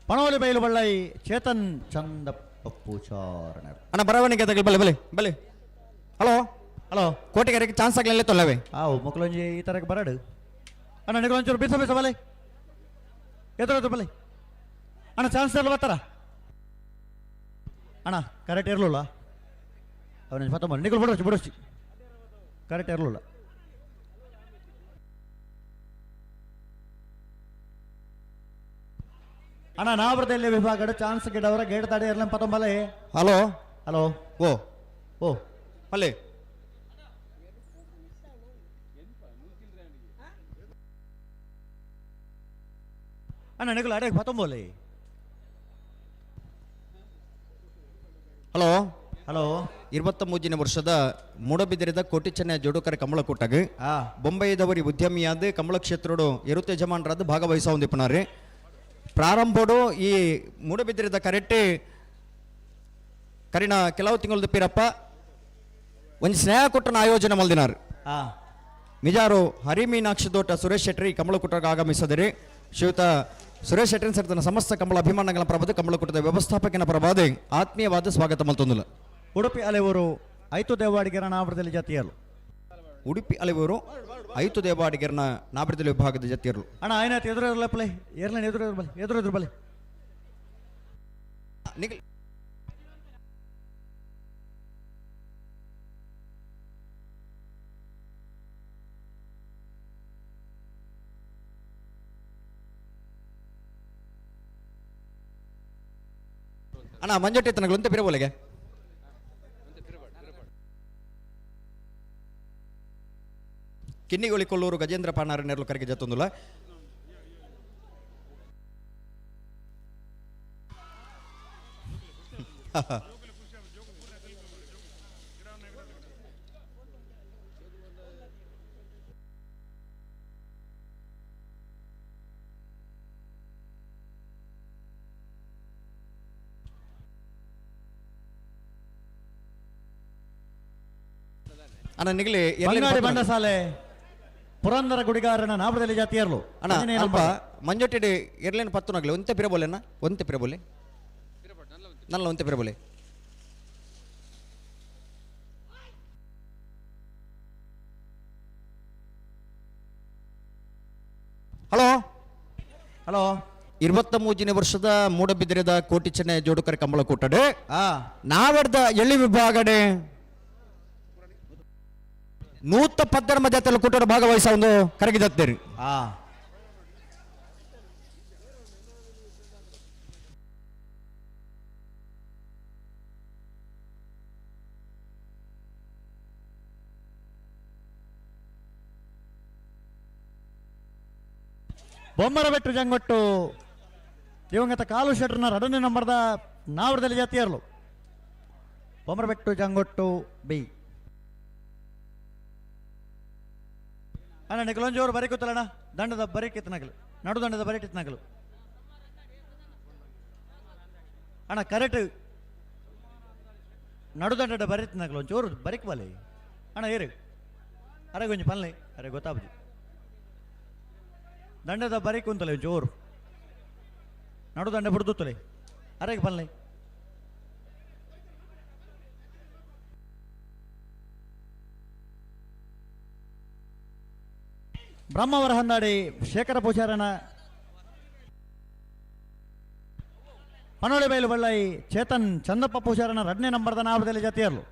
ಪಣವಲಿ ಬೈಲು ಬಳ್ಳೈ ಚೇತನ್ ಚಂದ ಪೂಚಾರಣ ಅಣ್ಣ ಬರವಣಿಗೆ ತಗಲಿ ಬಲೆ ಬಲೆ ಬಲೆ ಹಲೋ ಹಲೋ ಕೋಟೆಗಾರಿಗೆ ಚಾನ್ಸ್ ಆಗಲಿಲ್ಲ ತೊಲ್ಲವೆ ಆವು ಮಕ್ಕಳೊಂಜಿ ಈ ತರಕ್ಕೆ ಬರಡು ಅಣ್ಣ ನಿಗಳು ಒಂಚೂರು ಬಿಸ ಬಿಸ ಬಲೆ ಎದುರು ಬಲೆ ಅಣ್ಣ ಚಾನ್ಸ್ ಎಲ್ಲ ಬರ್ತಾರ ಅಣ್ಣ ಕರೆಕ್ಟ್ ಇರಲಿಲ್ಲ ಅವನ ಪತ್ತೊಂಬತ್ತು ನಿಗಳು ಬಿಡೋಷ್ಟು ಕರೆಕ್ಟ್ ಇರಲಿಲ್ಲ ಅಣ್ಣ ನಾವರದಲ್ಲಿ ವಿಭಾಗದ ಚಾನ್ಸ್ ಗಿಡವರ ಗೇಟ್ ತಾಡಿ ಇರಲಿ ಪತ್ತೊಂಬಲೆ ಹಲೋ ಹಲೋ ಓ ಓ ಅಲ್ಲೇ ಅಣ್ಣ ನಿಗಳು ಅಡೆಗೆ ಪತ್ತೊಂಬೋಲೆ ಹಲೋ ಹಲೋ 23ನೇ ವರ್ಷದ ಮೂಡಬಿದಿರೆದ ಕೋಟಿ ಚೆನ್ನೈ ಜೋಡುಕರ ಕಮಲಕೂಟಗೆ ಬೊಂಬೈದವರಿ ಉದ್ಯಮಿಯಾದ ಕಮಲ ಕ್ಷೇತ್ರಡು ಎರುತೆ ಯಜಮಾನರಾದ ಭಾಗವಹಿಸ ಹೊಂದಿಪ್ಪನಾರೆ ಪ್ರಾರಂಭಡು ಈ ಮೂಡಬಿದಿರೆದ ಕರೆಕ್ಟೆ ಕರಿನ ಕೆಲವು ತಿಂಗಳದ ಪಿರಪ್ಪ ಒಂದು ಸ್ನೇಹ ಕೊಟ್ಟನ ಆಯೋಜನೆ ಮಲ್ದಿನಾರು ಮಿಜಾರು ಹರಿಮೀನಾಕ್ಷಿ ದೋಟ ಸುರೇಶ್ ಶೆಟ್ಟಿ ಕಮಲಕೂಟಕ್ಕೆ ಆಗಮಿಸಿದರೆ ಶ್ರೀಯುತ ಸುರೇಶ್ ಶೆಟ್ಟಿ ಸರ್ ತನ್ನ ಸಮಸ್ತ ಕಮಲ ಅಭಿಮಾನಗಳ ಪ್ರಭಾದ ಕಮಲಕೂಟದ ವ್ಯವಸ್ಥಾಪಕನ ಪ್ರಭಾದೆ ಆತ್ಮೀಯವಾದ ಸ್ವಾಗತ ಮಲ್ತೊಂದಿಲ್ಲ ಉಡುಪಿ ಅಲೆವರು ಐತು ದೇವಾಡಿಗರ ನಾವರದಲ್ಲಿ ಜತಿಯರು ಉಡುಪಿ ಅಲೆವರು ಐತು ದೇವಾಡಿಗರನ ನಾಬರದಲ್ಲಿ ವಿಭಾಗದ ಜತಿಯರು ಅಣ್ಣ ಆಯ್ನಾಯ್ತು ಎದುರು ಇರಲ್ಲ ಪ್ಲೇ ಏರ್ಲೈನ್ ಎದುರು ಬಲೆ ಎದುರು ಬಲೆ ಅಣ್ಣ ಮಂಜಟ್ಟಿ ತನಗಳು ಅಂತ ಪಿರಬೋಲೆಗೆ ಕಿನ್ನಿಗೊಳಿಕೊಳ್ಳೂರು ಗಜೇಂದ್ರ ಪಾನಾರ ನೆರಳು ಕರೆಗೆ ಜತ್ತೊಂದುಲ ಅಣ್ಣ ನಿಗಲಿ ಬಂಡಸಾಲೆ ಪುರಂದರ ಗುಡಿಗಾರನ ನಾಪದಲ್ಲಿ ಜಾತಿಯರ್ಲು ಅಣ್ಣ ಅಲ್ಪ ಮಂಜೊಟ್ಟಿಡಿ ಎರ್ಲೇನು ಪತ್ತು ನಗಲಿ ಒಂತೆ ಪಿರಬೋಲೆನ ಒಂತೆ ಪಿರಬೋಲೆ ನಲ್ಲ ಒಂತೆ ಪಿರಬೋಲೆ ಹಲೋ ಹಲೋ 23ನೇ ವರ್ಷದ ಮೂಡಬಿದಿರೆದ ಕೋಟಿ ಚೆನ್ನೈ ಜೋಡುಕರೆ ಕಂಬಳ ಕೂಟಡೆ ನಾವೆಡ್ದ ಎಳ್ಳಿ ವಿಭಾಗಡೆ ನೂತ ಪದ್ದರ ಮಧ್ಯದಲ್ಲಿ ಕೂಟದ ಭಾಗವಹಿಸ ಒಂದು ಕರಗಿದತ್ತೇರಿ ಬೊಮ್ಮರಬೆಟ್ಟು ಜಂಗೊಟ್ಟು ದಿವಂಗತ ಕಾಲು ಶೆಟ್ರನ 2ನೇ ನಂಬರ್ದ ನಾವರದಲ್ಲಿ ಜಾತಿಯರ್ಲು ಬೊಮ್ಮರಬೆಟ್ಟು ಜಂಗೊಟ್ಟು ಬಿ ಅಣ್ಣ ನಿಕಲೊಂಜೋರು ಬರೀಕುತ್ತಲಣ್ಣ ದಂಡದ ಬರೀಕಿತ್ನಗಲು ನಡು ದಂಡದ ಬರೀಟಿತ್ನಗಲು ಅಣ್ಣ ಕರೆಕ್ಟ್ ನಡು ದಂಡದ ಬರೀತಿನಗಲು ಒಂಚೂರು ಬರೀಕ್ ಬಲೆ ಅಣ್ಣ ಏರು ಅರೆ ಕೊಂಚ ಪನ್ಲೆ ಅರೆ ಗೊತ್ತಾಬುದು ದಂಡದ ಬರೀಕ್ ಕುಂತಲೆ ಒಂಚೂರು ನಡು ದಂಡ ಬಿಡ್ದುತ್ತಲೆ ಅರೆಗೆ ಪನ್ಲೆ ಬ್ರಹ್ಮವರ ಹಂದಾಡಿ ಶೇಖರ ಪೂಜಾರನ ಪನೋಳಿ ಬೈಲು ಬಳ್ಳಾಯಿ ಚೇತನ್ ಚಂದಪ್ಪ ಪೂಜಾರನ 2ನೇ ನಂಬರ್ದ ನಾವದಲ್ಲಿ ಜಾತಿಯರ್ಲು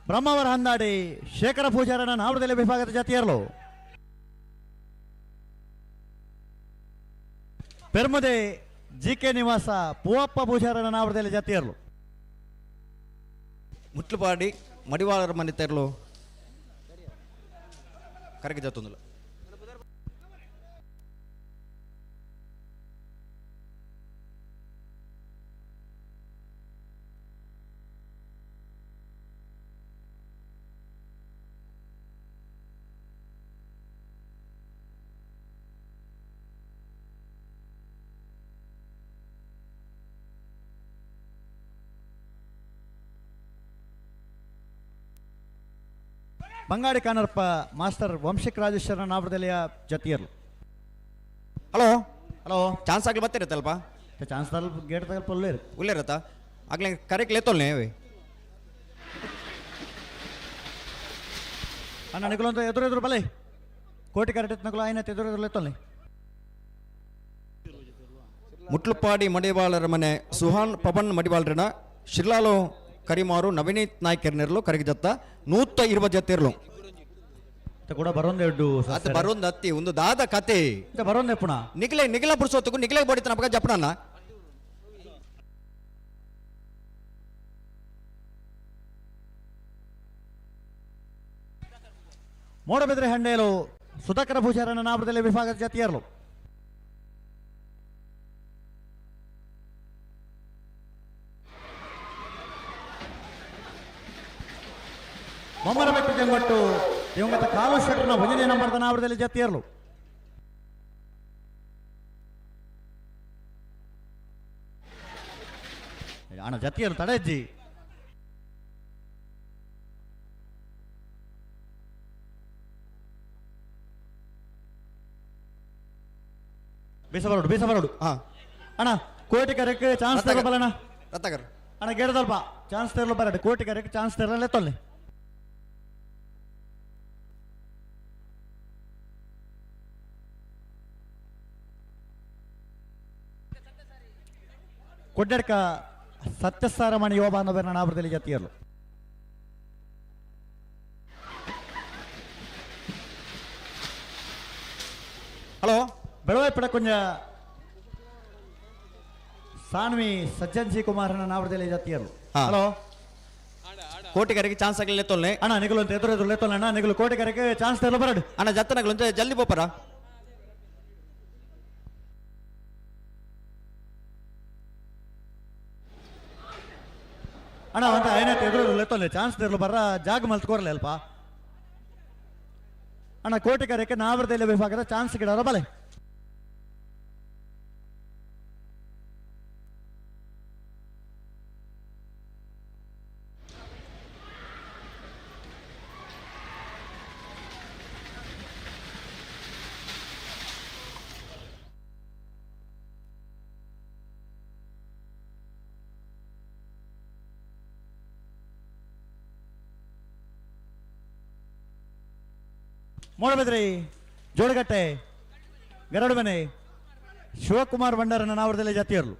ಬ್ರಹ್ಮವರ ಹಂದಾಡಿ ಶೇಖರ ಪೂಜಾರನ ನಾವರದಲ್ಲಿ ವಿಭಾಗದ ಜಾತಿಯರ್ಲು ಪೆರ್ಮುದೆ ಜಿಕೆ ನಿವಾಸ ಪೂವಪ್ಪ ಪೂಜಾರನ ನಾವರದಲ್ಲಿ ಜಾತಿಯರ್ಲು ಮುಟ್ಲುಪಾಡಿ ಮಡಿವಾಳರ ಮನೆ ತೆರಲು ಕರಗಿದತ್ತೊಂದಿಲ್ಲ ಬಂಗಾಡಿ ಕಾನರ್ಪ ಮಾಸ್ಟರ್ ವಂಶಿಕ್ ರಾಜೇಶ್ವರ ನಾವರದಲ್ಲಿಯ ಜತಿಯರ್ಲು ಹಲೋ ಹಲೋ ಚಾನ್ಸ್ ಆಗ್ಲಿ ಬರ್ತಿರತ್ತಲ್ಪ ಚಾನ್ಸ್ ಗೇಟ್ ತಗಲ್ಪ ಉಲ್ಲೇ ಇರತ್ತಾ ಆಗ್ಲೇ ಕರೆಕ್ಟ್ ಲೇತೋಲ್ನೇ ಅಣ್ಣ ನಿಕಲು ಅಂತ ಎದುರು ಬಲೆ ಕೋಟಿ ಕರೆಕ್ಟ್ ನಕಲು ಆಯ್ನ ಎದುರು ಲೇತೋಲ್ನೆ ಮುಟ್ಲುಪಾಡಿ ಮಡಿವಾಳರ ಮನೆ ಸುಹಾನ್ ಪವನ್ ಮಡಿವಾಳರನ ಶಿರ್ಲಾಲು ಕರಿಮಾರು ನವನೀತ್ ನಾಯ್ಕರ್ನೆರ್ಲು ಕರಗಿದತ್ತ 120 ಜತೆರ್ಲು ಕೂಡ ಬರೋಂದೆಡ್ಡು ಅದು ಬರೋಂದು ಅತ್ತಿ ಒಂದು ದಾದ ಕತೆ ಬರೋಂದೆ ಪುಣ ನಿಗಲೆ ಬುಡ್ಸೋತಕು ನಿಗಲೆ ಬಡಿತನ ಪಕ್ಕ ಜಪನನ್ನ ಮೋಡಬೆದ್ರೆ ಹಂಡೇಲು ಸುಧಾಕರ ಪೂಜಾರನ ನಾವರದಲ್ಲಿ ವಿಭಾಗದ ಜಾತಿಯರ್ಲು ಬೊಮ್ಮರಬೆಟ್ಟು ಜಂಗೊಟ್ಟು ದಿವಂಗತ ಕಾಲು ಶೆಟ್ರನ 1ನೇ ನಂಬರ್ದ ನಾವರದಲ್ಲಿ ಜಾತಿಯರ್ಲು ಅಣ್ಣ ಜಾತಿಯರ್ಲು ತಡೆಜ್ಜಿ ಬೀಸಬರೋಡು ಅಣ್ಣ ಕೋಟಿ ಕರೆಕ್ ಚಾನ್ಸ್ ತರಬಲ್ಲಣ್ಣ ರತ್ತಗರ್ ಅಣ್ಣ ಗೇಡದಲ್ಪ ಚಾನ್ಸ್ ತೆರಲು ಬರಡು ಕೋಟಿ ಕರೆಕ್ ಚಾನ್ಸ್ ತೆರಲೇ ತೊಲ್ಲೆ ಕೊಡ್ಡಡ್ಕ ಸತ್ಯಸಾರಮಣಿ ಯೋಬ ಅನ್ನೋಬೇರ ನಾವರದಲ್ಲಿ ಜಾತಿಯರ್ಲು ಹಲೋ ಬೆಳವಾಯಿ ಪಡಕೊಂಜ ಸಾನ್ವಿ ಸಜ್ಜನ್ ಸಿ ಕುಮಾರನ ನಾವರದಲ್ಲಿ ಜಾತಿಯರ್ಲು ಹಲೋ ಕೋಟಿ ಕರೆಗೆ ಚಾನ್ಸ್ ಆಗಲಿ ಲೇತೋಲ್ನೆ ಅಣ್ಣ ನಿಗಲು ಅಂತ ಎದುರು ಲೇತೋಲ್ಲ ಅಣ್ಣ ನಿಗಲು ಕೋಟಿ ಕರೆಗೆ ಚಾನ್ಸ್ ತೆರಲು ಬರಡು ಅಣ್ಣ ಜತ್ತನಗಳು ಅಂತ ಜಲ್ದಿ ಬೋಪರ ಅಣ್ಣ ಅಂತ ಐನತ್ತು ಎದುರು ಲೆತ್ತೊಲ್ಲೆ ಚಾನ್ಸ್ ತೆರಲು ಬರ್ರ ಜಾಗ ಮಲ್ತ್ಕೋರ್ಲೆ ಅಲ್ಪ ಅಣ್ಣ ಕೋಟಿ ಕರೆಕ್ಕೆ ನಾವರದಲ್ಲಿ ವಿಭಾಗದ ಚಾನ್ಸ್ ಗಿಡರ ಬಲೆ ಮೂಡಬಿದ್ರಿ ಜೋಡಗಟ್ಟೆ ಗರಡು ಮನೆ ಶಿವಕುಮಾರ್ ಭಂಡಾರನ ನಾವರದಲ್ಲಿ ಜಾತಿಯರ್ಲು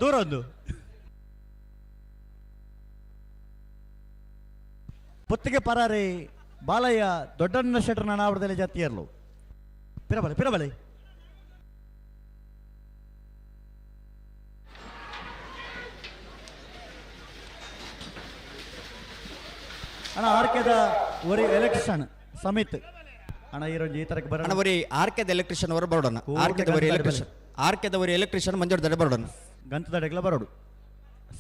ದೂರ ಒಂದು ಪುತ್ತಿಗೆ ಪರಾರಿ ಬಾಲಯ್ಯ ದೊಡ್ಡಣ್ಣ ಶೆಟ್ಟರ್ನ ನಾವರದಲ್ಲಿ ಜಾತಿಯರ್ಲು ಪಿರಬಲೆ ಅಣ್ಣ ಆರ್ಕೆದ ಒರಿ ಎಲೆಕ್ಷನ್ ಸಮಿತ್ ಅಣ್ಣ ಈರೋಜು ಈ ತರಕ್ಕೆ ಬರೋಣ ಒರಿ ಆರ್ಕೆದ ಎಲೆಕ್ಟ್ರಿಷಿಯನ್ ಅವರು ಬರೋಣ ಆರ್ಕೆದ ಒರಿ ಎಲೆಕ್ಟ್ರಿಷಿಯನ್ ಮಂಜೂರು ದಡೆ ಬರೋಣ ಗಂತದಡೆಗ್ಲ ಬರೋಡು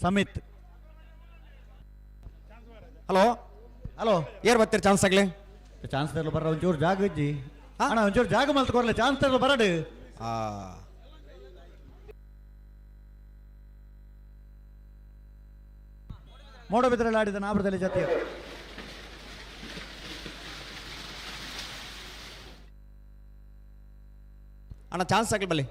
ಸಮಿತ್ ಹಲೋ ಏರ್ ಬರ್ತೀರಿ ಚಾನ್ಸ್ ಆಗ್ಲಿ ಚಾನ್ಸ್ ತರಲು ಬರ ಒಂಚೂರು ಜಾಗ ಇಜ್ಜಿ ಅಣ್ಣ ಒಂಚೂರು ಜಾಗ ಮಲ್ತು ಕೊಡ್ಲಿ ಚಾನ್ಸ್ ತರಲು ಬರಡು ಮೋಡಬಿದ್ರಲ್ಲಿ ಆಡಿದ ನಾಬ್ರದಲ್ಲಿ ಜಾತಿಯ ಅಣ್ಣ ಚಾನ್ಸ್ ಆಗ್ಲಿ ಬಲ್ಲಿ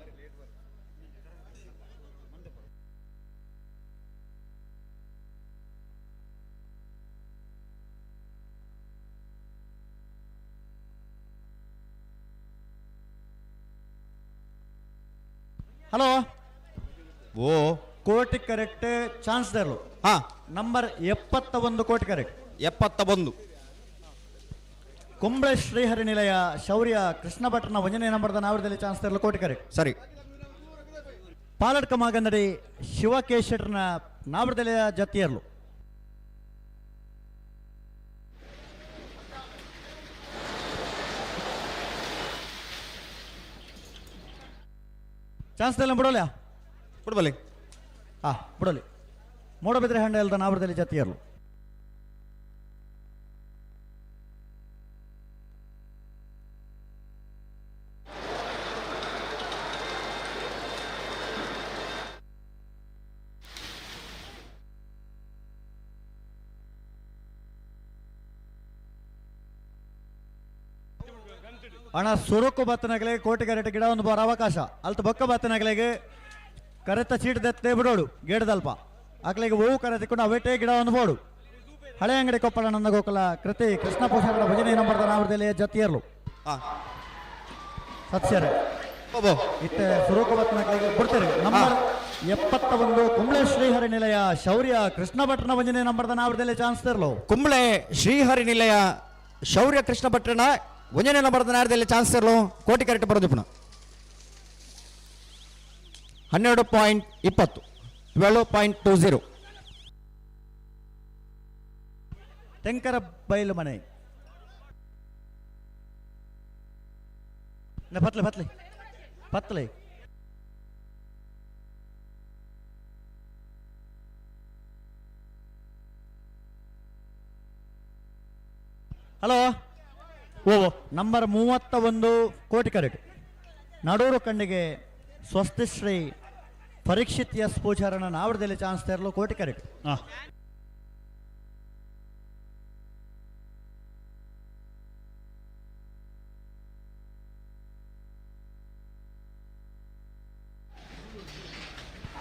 ಹಲೋ ಕೋಟಿ ಕರೆಕ್ಟ್ ಚಾನ್ಸ್ ದರ್ಲು ನಂಬರ್ 71 ಕೋಟಿ ಕರೆಕ್ಟ್ 71 ಕುಂಬ್ಳೆ ಶ್ರೀಹರಿ ನಿಲಯ ಶೌರ್ಯ ಕೃಷ್ಣ ಭಟ್ನ 1ನೇ ನಂಬರ್ದ ನಾವರದಲ್ಲಿ ಚಾನ್ಸ್ ತರಲು ಕೋಟಿ ಕರೆಕ್ಟ್ ಸರಿ ಪಾಲಡ್ಕ ಮಾಗಂದಡಿ ಶಿವಕೇಶರ್ನ ನಾವರದಲ್ಲಿ ಜತಿಯರ್ಲು ಚಾನ್ಸ್ ಎಲ್ಲ ಬಿಡಬಲ್ಲಿ ಬಿಡಲಿ ಮೋಡಬಿದ್ರೆ ಹಂಡಲ್ದ ನಾವರದಲ್ಲಿ ಜತಿಯರ್ಲು ಅಣ್ಣ ಸುರುಕು ಬತ್ತನಗಳಿಗೆ ಕೋಟಿ ಕರೆಕ್ಟ್ ಗಿಡ ಒಂದು ಬರೋ ಅವಕಾಶ ಅಲ್ತ ಬೊಕ್ಕ ಬತ್ತನಗಳಿಗೆ ಕರೆತ ಚೀಟ್ ದತ್ತೆ ಬಿಡೋಡು ಗೇಡದಲ್ಪ ಆಕಳಿಗೆ ಹೂವು ಕರೆತಿಕೊಂಡು ಅವೇಟೇ ಗಿಡ ಒಂದು ಬೋಡು ಹಳೆ ಅಂಗಡಿ ಕೊಪ್ಪಳ ನಂದ ಗೋಕುಲ ಕೃತಿ ಕೃಷ್ಣ ಪೋಷಕರ 1ನೇ ನಂಬರ್ದ ನಾವರದಲ್ಲಿ ಜತಿಯರ್ಲು ಸತ್ಯರೇ ಇತ್ತೆ ಸುರುಕು ಬತ್ತನಗಳಿಗೆ ಬಿಡ್ತಾರೆ ನಂಬರ್ 71 ಕುಂಬ್ಳೆ ಶ್ರೀಹರಿ ನಿಲಯ ಶೌರ್ಯ ಕೃಷ್ಣ ಭಟ್ನ 1ನೇ ನಂಬರ್ದ ನಾವರದಲ್ಲಿ ಚಾನ್ಸ್ ತರಲು ಕುಂಬ್ಳೆ ಶ್ರೀಹರಿ ನಿಲಯ ಶೌರ್ಯ ಕೃಷ್ಣ ಭಟ್ರನ 1ನೇ ನಂಬರ್ದ ನಾರದಲ್ಲಿ ಚಾನ್ಸ್ ತರಲು ಕೋಟಿ ಕರೆಕ್ಟ್ ಬರೋದು ಪುನಃ 12.20 12.20 ತೆಂಕರ ಬೈಲು ಮನೆ ಪತ್ಲೆ ಹಲೋ ನಂಬರ್ 31 ಕೋಟಿ ಕರೆಕ್ಟ್ ನಡೂರು ಕಣ್ಣಿಗೆ ಸ್ವಸ್ತಿಶ್ರೀ ಪರೀಕ್ಷಿತ್ ಎಸ್ ಪೂಜಾರನ ನಾವರದಲ್ಲಿ ಚಾನ್ಸ್ ತರಲು ಕೋಟಿ ಕರೆಕ್ಟ್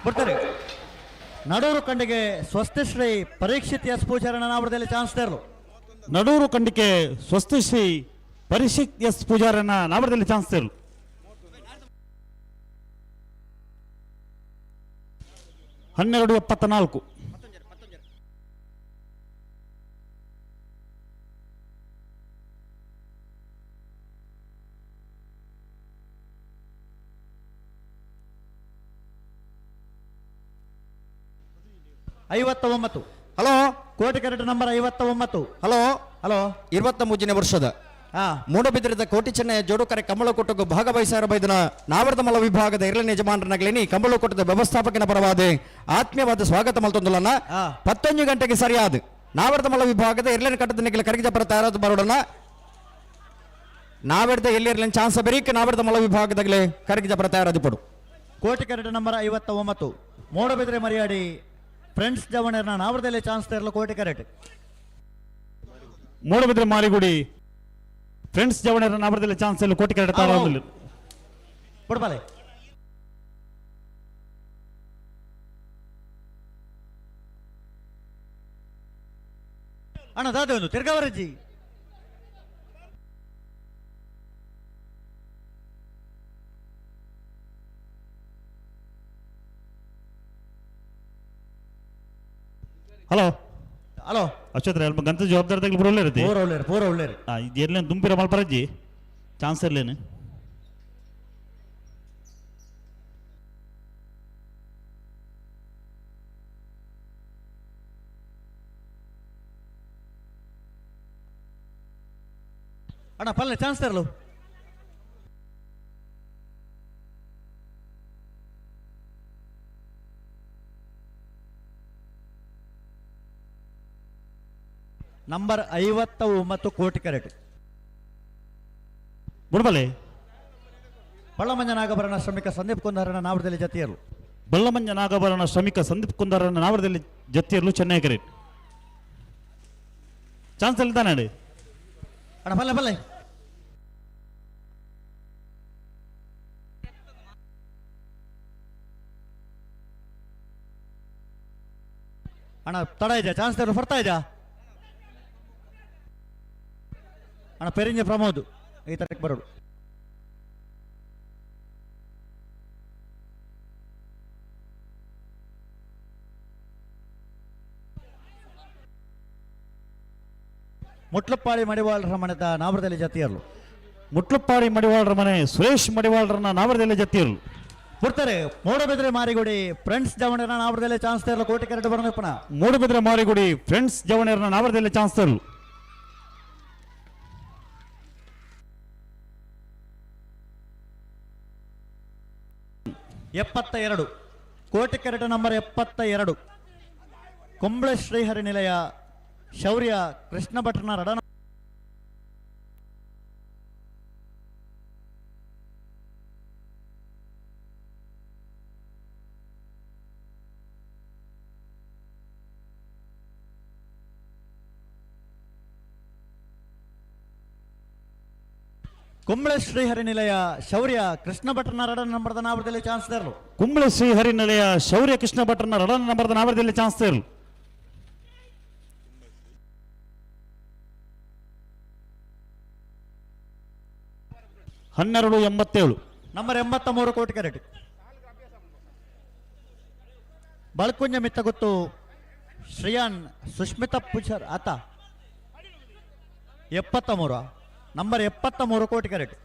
ಬಿಡ್ತಾರೆ ನಡೂರು ಕಂಡಿಗೆ ಸ್ವಸ್ತಿಶ್ರೀ ಪರೀಕ್ಷಿತ್ ಎಸ್ ಪೂಜಾರನ ನಾವರದಲ್ಲಿ ಚಾನ್ಸ್ ತರಲು ನಡೂರು ಕಂಡಿಕೆ ಸ್ವಸ್ತಿಶ್ರೀ ಪರೀಕ್ಷಿತ್ ಎಸ್ ಪೂಜಾರನ ನಾವರದಲ್ಲಿ ಚಾನ್ಸ್ ತರಲು 12.74 59 ಹಲೋ ಕೋಟಿ ಕರೆಕ್ಟ್ ನಂಬರ್ 59 ಹಲೋ 23ನೇ ವರ್ಷದ ಮೂಡಬಿದ್ರದ ಕೋಟಿ ಚೆನ್ನಯ ಜೋಡುಕರೆ ಕಂಬಳಕೊಟ್ಟಗೂ ಭಾಗವಹಿಸಾರ ಬೈದನ ನಾವರದ ಮಲ ವಿಭಾಗದ 2ನೇ ಯಜಮಾನರನಾಗ್ಲೇನಿ ಕಂಬಳಕೊಟ್ಟದ ವ್ಯವಸ್ಥಾಪಕನ ಪರವಾದ ಆತ್ಮೀಯವಾದ ಸ್ವಾಗತ ಮಲ್ತೊಂದುಲನ್ನ 11 ಗಂಟೆಗೆ ಸರಿಯಾದ ನಾವರದ ಮಲ ವಿಭಾಗದ 2ನೇ ಕಟ್ಟದ ನಿಖಿಲ ಕರಗಿಜಪರ ತಯಾರಾದ ಬರೋಡನ ನಾವೆಡ್ದ ಎಲ್ಲಿರಲಿನ ಚಾನ್ಸ್ ಬರೀಕ್ ನಾವರದ ಮಲ ಫ್ರೆಂಡ್ಸ್ ಜವಣರ್ನ ನಾವರದಲ್ಲಿ ಚಾನ್ಸ್ ತರಲು ಕೋಟಿ ಕರೆಕ್ಟ್. ಮೂಡಬಿದ್ರೆ ಮಾರಿಗುಡಿ ಫ್ರೆಂಡ್ಸ್ ಜವಣರ ನಾವರದಲ್ಲಿ ಚಾನ್ಸ್ ಎಲ್ಲ ಕೋಟಿ ಕರೆಕ್ಟ್ ತಾರಾವಲ್ಲಿ ಕೊಡ್ಬಾಲೆ ಅಣ್ಣ ದಾದೆ ಒಂದು ತಿರ್ಗಾವರಜ್ಜಿ ಹಲೋ ಹಲೋ ಅಕ್ಷತ್ರ ಅಲ್ಪ ಗಂತ ಜವಾಬ್ದಾರಿ ಪೂರ ಇರುತ್ತೆ ಪೂರ ಒಳ್ಳೆ ಇದು ಎಲ್ಲೇನು ದುಂಪಿರ ಮಲ್ಪರಜ್ಜಿ ಚಾನ್ಸ್ ಇರ್ಲೇನು ಅಣ್ಣ ಪಲ್ಲೆ ಚಾನ್ಸ್ ತರಲು ನಂಬರ್ 59 ಕೋಟಿ ಕರೆಕ್ಟ್. ಬುಡಬಲೆ ಬಳ್ಳಮಂಜ ನಾಗಭರಣ ಶ್ರಮಿಕ ಸಂದೀಪ್ ಕುಂದಾರನ ನಾವರದಲ್ಲಿ ಜತಿಯರು. ಬಳ್ಳಮಂಜ ನಾಗಭರಣ ಶ್ರಮಿಕ ಸಂದೀಪ್ ಕುಂದಾರನ ನಾವರದಲ್ಲಿ ಜತಿಯರ್ಲು ಚೆನ್ನೈ ಕರೆಕ್ಟ್. ಚಾನ್ಸ್ ಅಲ್ಲಿ ತಾನೆ ಅಣ್ಣ ಪಲ್ಲೆ ಪಲ್ಲೆ ಅಣ್ಣ ತಡ ಇದೆ ಚಾನ್ಸ್ ತರಲು ಬರ್ತಾ ಇದೆಯಾ ಅಣ್ಣ ಪೆರಿಂಜೆ ಪ್ರಮೋದ್ ಈ ತರಕ್ಕೆ ಬರೋದು. ಮುಟ್ಲಪ್ಪಾಡಿ ಮಡಿವಾಳರ ಮನೆದ ನಾವರದಲ್ಲಿ ಜತಿಯರ್ಲು. ಮುಟ್ಲಪ್ಪಾಡಿ ಮಡಿವಾಳರ ಮನೆ ಸುರೇಶ್ ಮಡಿವಾಳರನ್ನ ನಾವರದಲ್ಲಿ ಜತಿಯರ್ಲು ಬರ್ತಾರೆ. ಮೂಡಬಿದ್ರೆ ಮಾರಿಗುಡಿ ಫ್ರೆಂಡ್ಸ್ ಜವಣರ ನಾವರದಲ್ಲಿ ಚಾನ್ಸ್ ತರಲು ಕೋಟಿ ಕರೆಕ್ಟ್ ಬರೋದಪ್ಪಣ. ಮೂಡಬಿದ್ರೆ ಮಾರಿಗುಡಿ ಫ್ರೆಂಡ್ಸ್ ಜವಣರನ್ನ ನಾವರದಲ್ಲಿ ಚಾನ್ಸ್ ತರಲು 72 ಕೋಟಿ ಕರೆಕ್ಟ್ ನಂಬರ್ 72 ಕೊಂಬಳೆ ಶ್ರೀಹರಿ ನಿಲಯ ಶೌರ್ಯ ಕೃಷ್ಣ ಭಟ್ರನ ರಡನ ಕುಂಬಳೆ ಶ್ರೀಹರಿ ನಿಲಯ ಶೌರ್ಯ ಕೃಷ್ಣ ಭಟ್ರನ ರಡನ ನಂಬರ್ದ ನಾವರದಲ್ಲಿ ಚಾನ್ಸ್ ತರಲು. ಕುಂಬಳೆ ಶ್ರೀಹರಿ ನಿಲಯ ಶೌರ್ಯ ಕೃಷ್ಣ ಭಟ್ರನ ರಡನ ನಂಬರ್ದ ನಾವರದಲ್ಲಿ ಚಾನ್ಸ್ ತರಲು 1287 ನಂಬರ್ 83 ಕೋಟಿ ಕರೆಕ್ಟ್. ಬಳ್ಕುಂಜ ಮಿತ್ತಗುತ್ತು ಶ್ರೀಯಾನ್ ಸುಷ್ಮಿತಾ ಪುಜರ್ ಆತ 73 ನಂಬರ್ 73 ಕೋಟಿ ಕರೆಕ್ಟ್.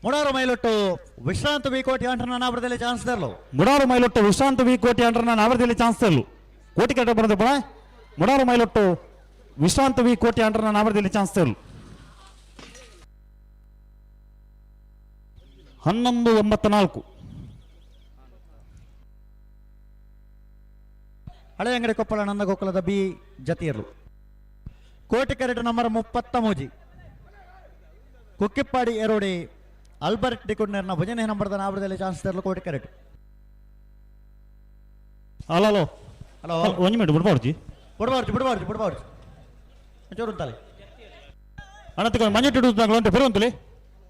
ಮುಡಾರು ಮೈಲೊಟ್ಟು ವಿಶ್ರಾಂತ ವಿ ಕೋಟಿ ಅಂಟರ್ನ ನಾವರದಲ್ಲಿ ಚಾನ್ಸ್ ತರಲು. ಮುಡಾರು ಮೈಲೊಟ್ಟು ವಿಶ್ರಾಂತ ವಿ ಕೋಟಿ ಅಂಟರ್ನ ನಾವರದಲ್ಲಿ ಚಾನ್ಸ್ ತರಲು ಕೋಟಿ ಕರೆಕ್ಟ್ ಬರೋದು ಬಣ. ಮುಡಾರು ಮೈಲೊಟ್ಟು ವಿಶ್ರಾಂತ ವಿ ಕೋಟಿ ಅಂಟರ್ನ ನಾವರದಲ್ಲಿ ಚಾನ್ಸ್ ತರಲು 1184 ಹಳೆ ಅಂಗಡಿ ಕೊಪ್ಪಳ ನಂದಗೋಕುಲದ ಬಿ ಜತಿಯರ್ಲು. ಕೋಟಿ ಕರೆಕ್ಟ್ ನಂಬರ್ 33 ಕುಕ್ಕಿಪ್ಪಾಡಿ ಎರೋಡಿ ಅಲ್ಬರ್ಟ್ ಡಿಕುಡ್ನರ್ನ ಭಜನೆ ನಂಬರ್ದ ನಾವರದಲ್ಲಿ ಚಾನ್ಸ್ ತರಲು Koti correct. Hello hello hello ಒಂದು ಮಿನಿಟ್ ಬಿಡ್ಬಾರ್ಜಿ ಚೂರು ಅಂತಲೇ ಅಣ್ಣ ತಗೊಂಡು ಮಂಜುಟ್ಟಿ ಇಡುತ್ತಾಗಲು ಅಂತ ಬೇರೆ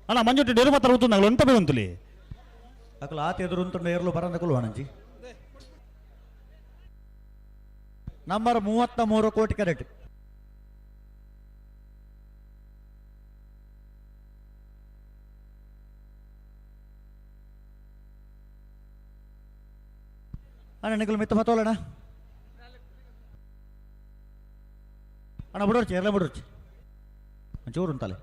ಅಣ್ಣ ಮಂಜುಟ್ಟಿ ಡೇರು ಮಾತ್ರ ಉತ್ತುಂದಾಗಲು ಅಂತ ಬೇರೆ ಅಂತಲೇ ಅಕಲು ಆತ ಎದುರು ಉಂಟು ಏರ್ಲು ಬರಂದಕಲು ಅಣಂಜಿ. ನಂಬರ್ 33 ಕೋಟಿ ಕರೆಕ್ಟ್. ಅಣ್ಣ ನಿಗಲು ಮಿತ್ತ ಮತ್ತೋಲಣ್ಣ ಅಣ್ಣ ಬಿಡೋರ್ಚಿ ಎಲ್ಲ ಬಿಡೋರ್ಚಿ ಒಂಚೂರು ಅಂತಲೇ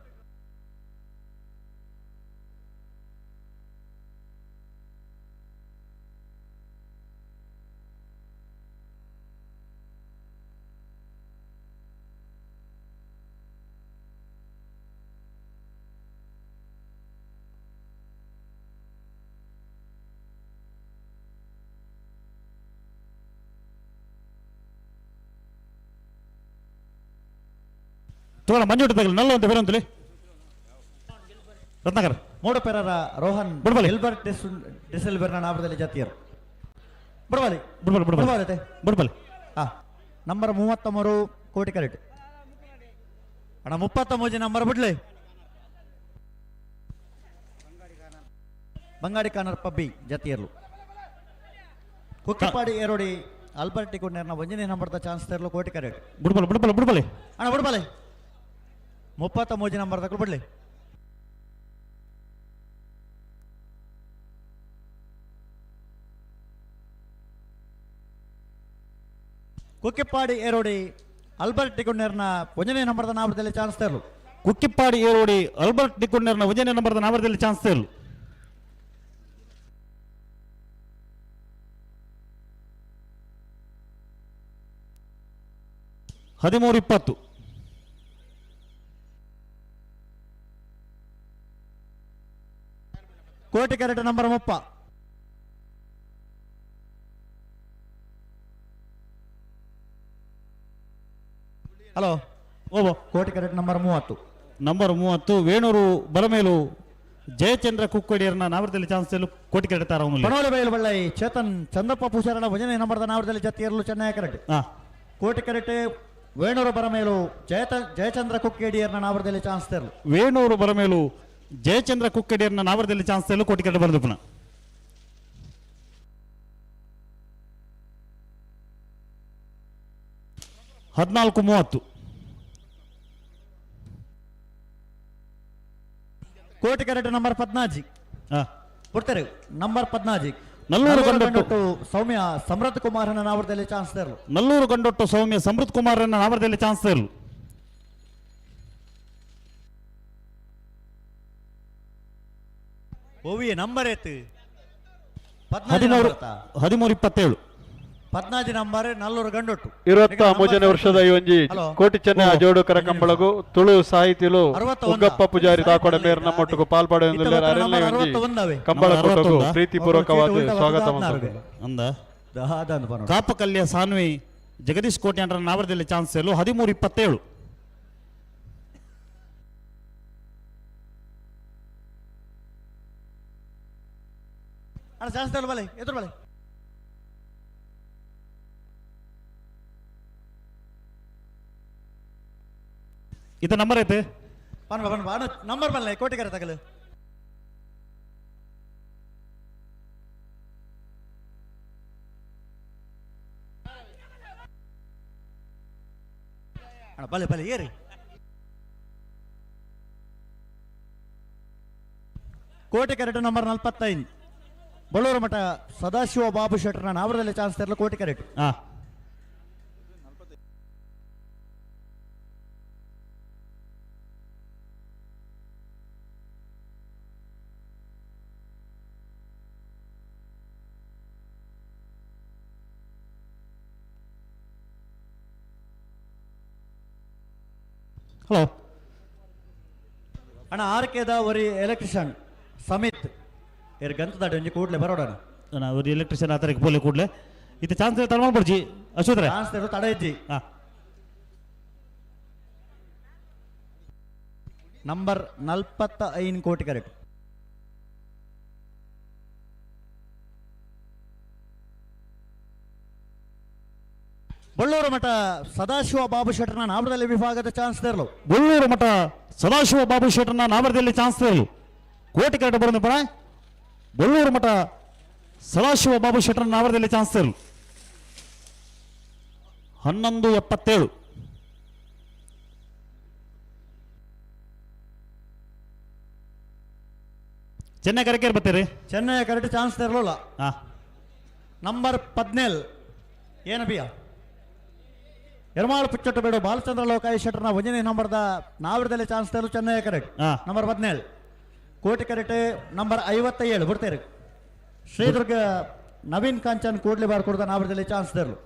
ತೋಳ ಮಂಜುಟ್ಟ ತಗಲಿ ನಲ್ಲ ಅಂತ ಬೇರೆ ಅಂತಲೇ ರತ್ನಾಕರ್ ಮೂಡು ಪೆರರ ರೋಹನ್ ಬಿಡ್ಬಲಿ. ಎಲ್ಬರ್ಟ್ ಡಿಸೆಲ್ಬರ್ನ ನಾಮದಲ್ಲಿ ಜಾತಿಯರು ಬಿಡಬಾಲಿ ಬಿಡ್ಬಲಿ ಬಿಡ್ಬಲಿ ಹಾ ನಂಬರ್ 33 ಕೋಟಿ ಕರೆಕ್ಟ್ ಅಣ್ಣ 33 ನಂಬರ್ ಬಿಡ್ಲಿ ಬಂಗಾಡಿ ಕಾನರ್ ಪಬ್ಬಿ ಜಾತಿಯರು ಕುಕ್ಕಿಪಾಡಿ ಏರೋಡಿ ಆಲ್ಬರ್ಟಿ ಕುಂಡರ್ನ ಒಂಜನೇ ನಂಬರ್ದ ಚಾನ್ಸ್ ತೆರಲು ಕೋಟಿ ಕರೆಕ್ಟ್ ಬಿಡ್ಬಲಿ ಅಣ್ಣ ಬಿಡ್ಬಾಲಿ 33 ನಂಬರ್ ತಗೊಳ್ ಬಿಡ್ಲಿ ಕುಕ್ಕಿಪ್ಪಾಡಿ ಏರೋಡಿ ಆಲ್ಬರ್ಟ್ ಡಿಗುಂಡರ್ನ ಒಂಜನೇ ನಂಬರ್ದ ನಾಮದಲ್ಲಿ ಚಾನ್ಸ್ ತೆರಲು ಕುಕ್ಕಿಪ್ಪಾಡಿ ಏರೋಡಿ ಅಲ್ಬರ್ಟ್ ಡಿಕುಂಡರ್ನ ಒಂಜನೇ ನಂಬರ್ದ ನಾಮದಲ್ಲಿ ಚಾನ್ಸ್ ತೆರಲು ಹದಿಮೂರು 20 ಕೋಟಿ ಕರೆಕ್ಟ್ ನಂಬರ್ 30 ಹಲೋ ಓಬೋ Koti correct number 30 number 30 Venur Baramelu Jayachandra ಕುಕ್ಕಡಿಯರ್ನ ನಾವರದಲ್ಲಿ ಚಾನ್ಸ್ ತೆರಲು ಕೋಟಿ ಕೆಡತಾರ ಪನೋಳಿ ಬಯಲು ಬಳ್ಳೈ ಚೇತನ್ ಚಂದಪ್ಪ ಪೂಜಾರನ ಒಂಜನೇ ನಂಬರ್ದ ನಾವರದಲ್ಲಿ ಜತಿಯರ್ಲು ಚೆನ್ನೈ ಕರೆಕ್ಟ್ ಕೋಟಿ ಕರೆಕ್ಟ್ ವೇಣೂರು ಬರಮೇಲು ಜಯಚಂದ್ರ ಕುಕ್ಕೇಡಿಯರ್ನ ನಾವರದಲ್ಲಿ ಚಾನ್ಸ್ ತೆರಲು ವೇಣೂರು ಬರಮೇಲು ಜಯಚಂದ್ರ ಕುಕ್ಕಡಿಯರ್ನ ನಾವರದಲ್ಲಿ ಚಾನ್ಸ್ ತೆರಲು ಕೋಟಿ ಕೆಡ ಬರೆದು ಪುನಃ 14:30 ಕೋಟಿ ಕರೆಕ್ಟ್ ನಂಬರ್ 14 ಕೊಡ್ತಾರೆ ನಂಬರ್ 14 ನಲ್ಲೂರು ಗಂಡೊಟ್ಟು ಸೌಮ್ಯ ಸಮೃದ್ಧ ಕುಮಾರನ ನಾವರದಲ್ಲಿ ಚಾನ್ಸ್ ತೆರಲು ನಲ್ಲೂರು ಗಂಡೊಟ್ಟು ಸೌಮ್ಯ ಸಮೃದ್ಧ ಕುಮಾರನ ನಾವರದಲ್ಲಿ ಚಾನ್ಸ್ ತೆರಲು ಓವಿಯ ನಂಬರ್ ಏತು 13-27 14 ನಂಬರ್ ನಲ್ಲೂರು ಗಂಡೊಟ್ಟು 23 ವರ್ಷದ ಈ ಒಂಜಿ ಕೋಟಿ ಚೆನ್ನೈ ಜೋಡು ಕರಕಂಬಳಗು ತುಳು ಸಾಹಿತ್ಯಲು ಉಗ್ಗಪ್ಪ ಪೂಜಾರಿ ತಾಕೊಡ ಮೇರ್ ನಮ್ಮೊಟ್ಟಿಗೂ ಪಾಲ್ಪಡುವ ಕಂಬಳ ಕೊಟ್ಟಗು ಪ್ರೀತಿಪೂರ್ವಕವಾದ ಸ್ವಾಗತ ಅಂದ ಕಾಪಕಲ್ಯ ಸಾನ್ವಿ ಜಗದೀಶ್ ಕೋಟಿ ಅಂಡ್ರ ನಾವರದಲ್ಲಿ ಚಾನ್ಸ್ ತೆರಲು 13-27 ಅಣ್ಣ ಚಾನ್ಸ್ ತೆರಲು ಬಲೆ ಎದುರು ಬಲೆ ಇದು ನಂಬರ್ ಐತೆ ನಂಬರ್ ಬಲ್ಲ ಕೋಟಿ ಕರೆ ತಗಲು ಅಣ್ಣ ಬಲೆ ಬಲೆ ಏರಿ ಕೋಟಿ ಕರೆಕ್ಟ್ ನಂಬರ್ 45 ಬಳ್ಳೂರು ಮಠ ಸದಾಶಿವ ಬಾಬು ಶೆಟ್ಟರ್ನ ನಾವರದಲ್ಲಿ ಚಾನ್ಸ್ ತೆರಲು ಕೋಟಿ ಕರೆಕ್ಟ್ ಹಲೋ ಅಣ್ಣ ಆರ್ಕೆದ ಒರಿ ಎಲೆಕ್ಟ್ರಿಷಿಯನ್ ಸಮಿತ್ ಇರ್ ಗಂತದಾಡಿ ಒಂಜಿ ಕೂಡ್ಲೆ ಬರೋಡಣ ಅವ್ರು ಎಲೆಕ್ಟ್ರಿಷಿಯನ್ ಆತರಕ್ಕೆ ಪೋಲೆ ಕೂಡ್ಲೆ ಇದು ಚಾನ್ಸ್ ತಡ ಬರ್ಜಿ ಅಶೋದ್ರೆ ಚಾನ್ಸ್ ತೆರಲು ತಡ ಇಜ್ಜಿ ನಂಬರ್ 45 ಕೋಟಿ ಕರೆಕ್ಟ್ ಬಳ್ಳೂರು ಮಠ ಸದಾಶಿವ ಬಾಬು ಶೆಟ್ಟರ್ನ ನಾಮದಲ್ಲಿ ವಿಭಾಗದ ಚಾನ್ಸ್ ತೆರಲು ಬಳ್ಳೂರು ಮಠ ಸದಾಶಿವ ಬಾಬು ಶೆಟ್ಟರ್ನ ನಾಮದಲ್ಲಿ ಚಾನ್ಸ್ ತೆರಲು ಕೋಟಿ ಕರೆಕ್ಟ್ ಬರೋದು ಪಣ ಬಳ್ಳೂರು ಮಠ ಸದಾಶಿವ ಬಾಬು ಶೆಟ್ಟರ್ನ ನಾಮದಲ್ಲಿ ಚಾನ್ಸ್ ತೆರಲು 11:77 ಚೆನ್ನೈ ಕರೆಕ್ಟ್ ಬರ್ತೀರಿ ಚೆನ್ನೈ ಕರೆಕ್ಟ್ ಚಾನ್ಸ್ ತೆರಲಲ್ಲ ನಂಬರ್ 17 ಏನು ಬಿಯ ಎರ್ಮಾಳು ಪುಚ್ಚಟ್ಟು ಬೇಡ ಬಾಲಚಂದ್ರ ಲೋಕಾಯಿ ಶೆಟ್ಟರ್ನ ಒಂಜನೇ ನಂಬರ್ದ ನಾವರದಲ್ಲಿ ಚಾನ್ಸ್ ತೆರಲು Chennai correct number 17 Koti correct number 57 ಬಿಡ್ತೇರಿ ಶ್ರೀದುರ್ಗ ನವೀನ್ ಕಾಂಚನ್ ಕೂಡ್ಲಿ ಬಾರ್ ಕೊಡ್ದ ನಾವರದಲ್ಲಿ ಚಾನ್ಸ್ ತೆರಲು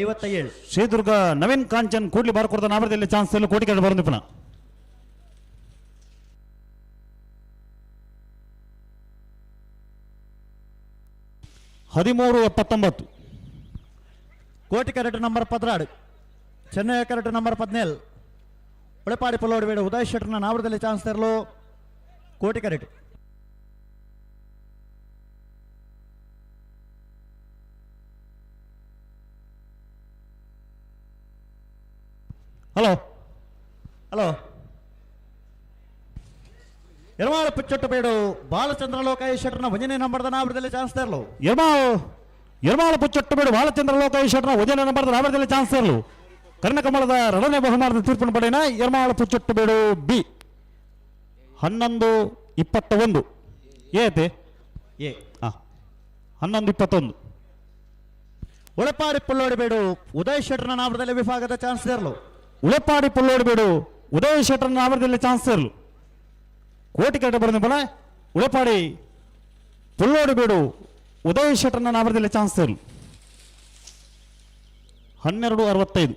57 ಶ್ರೀದುರ್ಗ ನವೀನ್ ಕಾಂಚನ್ ಕೂಡ್ಲಿ ಬಾರ್ ಕೊಡ್ದ ನಾವರದಲ್ಲಿ ಚಾನ್ಸ್ ತೆರಲು ಕೋಟಿ ಕರೆಕ್ಟ್ ಬರೋದು ಪುನಃ 13:79 Koti correct number 16 Chennaya correct number 17 Ulepadi Pullodi ಬೇಡ ಉದಯ್ ಶೆಟ್ಟರ್ನ ನಾವರದಲ್ಲಿ ಚಾನ್ಸ್ ತೆರಲು ಕೋಟಿ correct. Hello hello Ermal Puchchottabedu Balachandra Lokayi ಶೆಟ್ರನ 1ನೇ ನಂಬರ್ದ ನಾವರದಲ್ಲಿ ಚಾನ್ಸ್ ತರಲು. ಎರ್ಮಾಳ ಪುಚ್ಚೊಟ್ಟು ಬೇಡು ಬಾಲಚಂದ್ರ ಲೋಕಾಯಿ ಶೆಟ್ರನ 1ನೇ ನಂಬರ್ದ ನಾವರದಲ್ಲಿ ಚಾನ್ಸ್ ತರಲು. ಕರ್ಣಕಮಲದ 2ನೇ ಬಹುಮಾನದ ತೀರ್ಪಿನ ಪಡೆಯನ ಎರ್ಮಾಳ ಪುಚ್ಚೊಟ್ಟು ಬೇಡು ಬಿ 11:21 ಏತೆ ಎ 11:21. ಉಳಪಾಡಿ ಪುಲ್ಲೋಡಿಬೇಡು ಉದಯ್ ಶೆಟ್ರನ ನಾವರದಲ್ಲಿ ವಿಭಾಗದ ಚಾನ್ಸ್ ತರಲು. ಉಳೆಪಾಡಿ ಪುಲ್ಲೋಡಿಬೇಡು ಉದಯ್ ಶೆಟ್ರನ ನಾವರದಲ್ಲಿ ಚಾನ್ಸ್ ತರಲು. ಕೋಟಿ ಕರೆಕ್ಟ್ ಬರೆದ ಬಲ ಉಳೆಪಾಡಿ ಪುಲ್ಲೋಡಿಬೇಡು ಉದಯ್ ಶೆಟ್ರನ ನಾವರದಲ್ಲಿ ಚಾನ್ಸ್ ತರಲು. 12:65.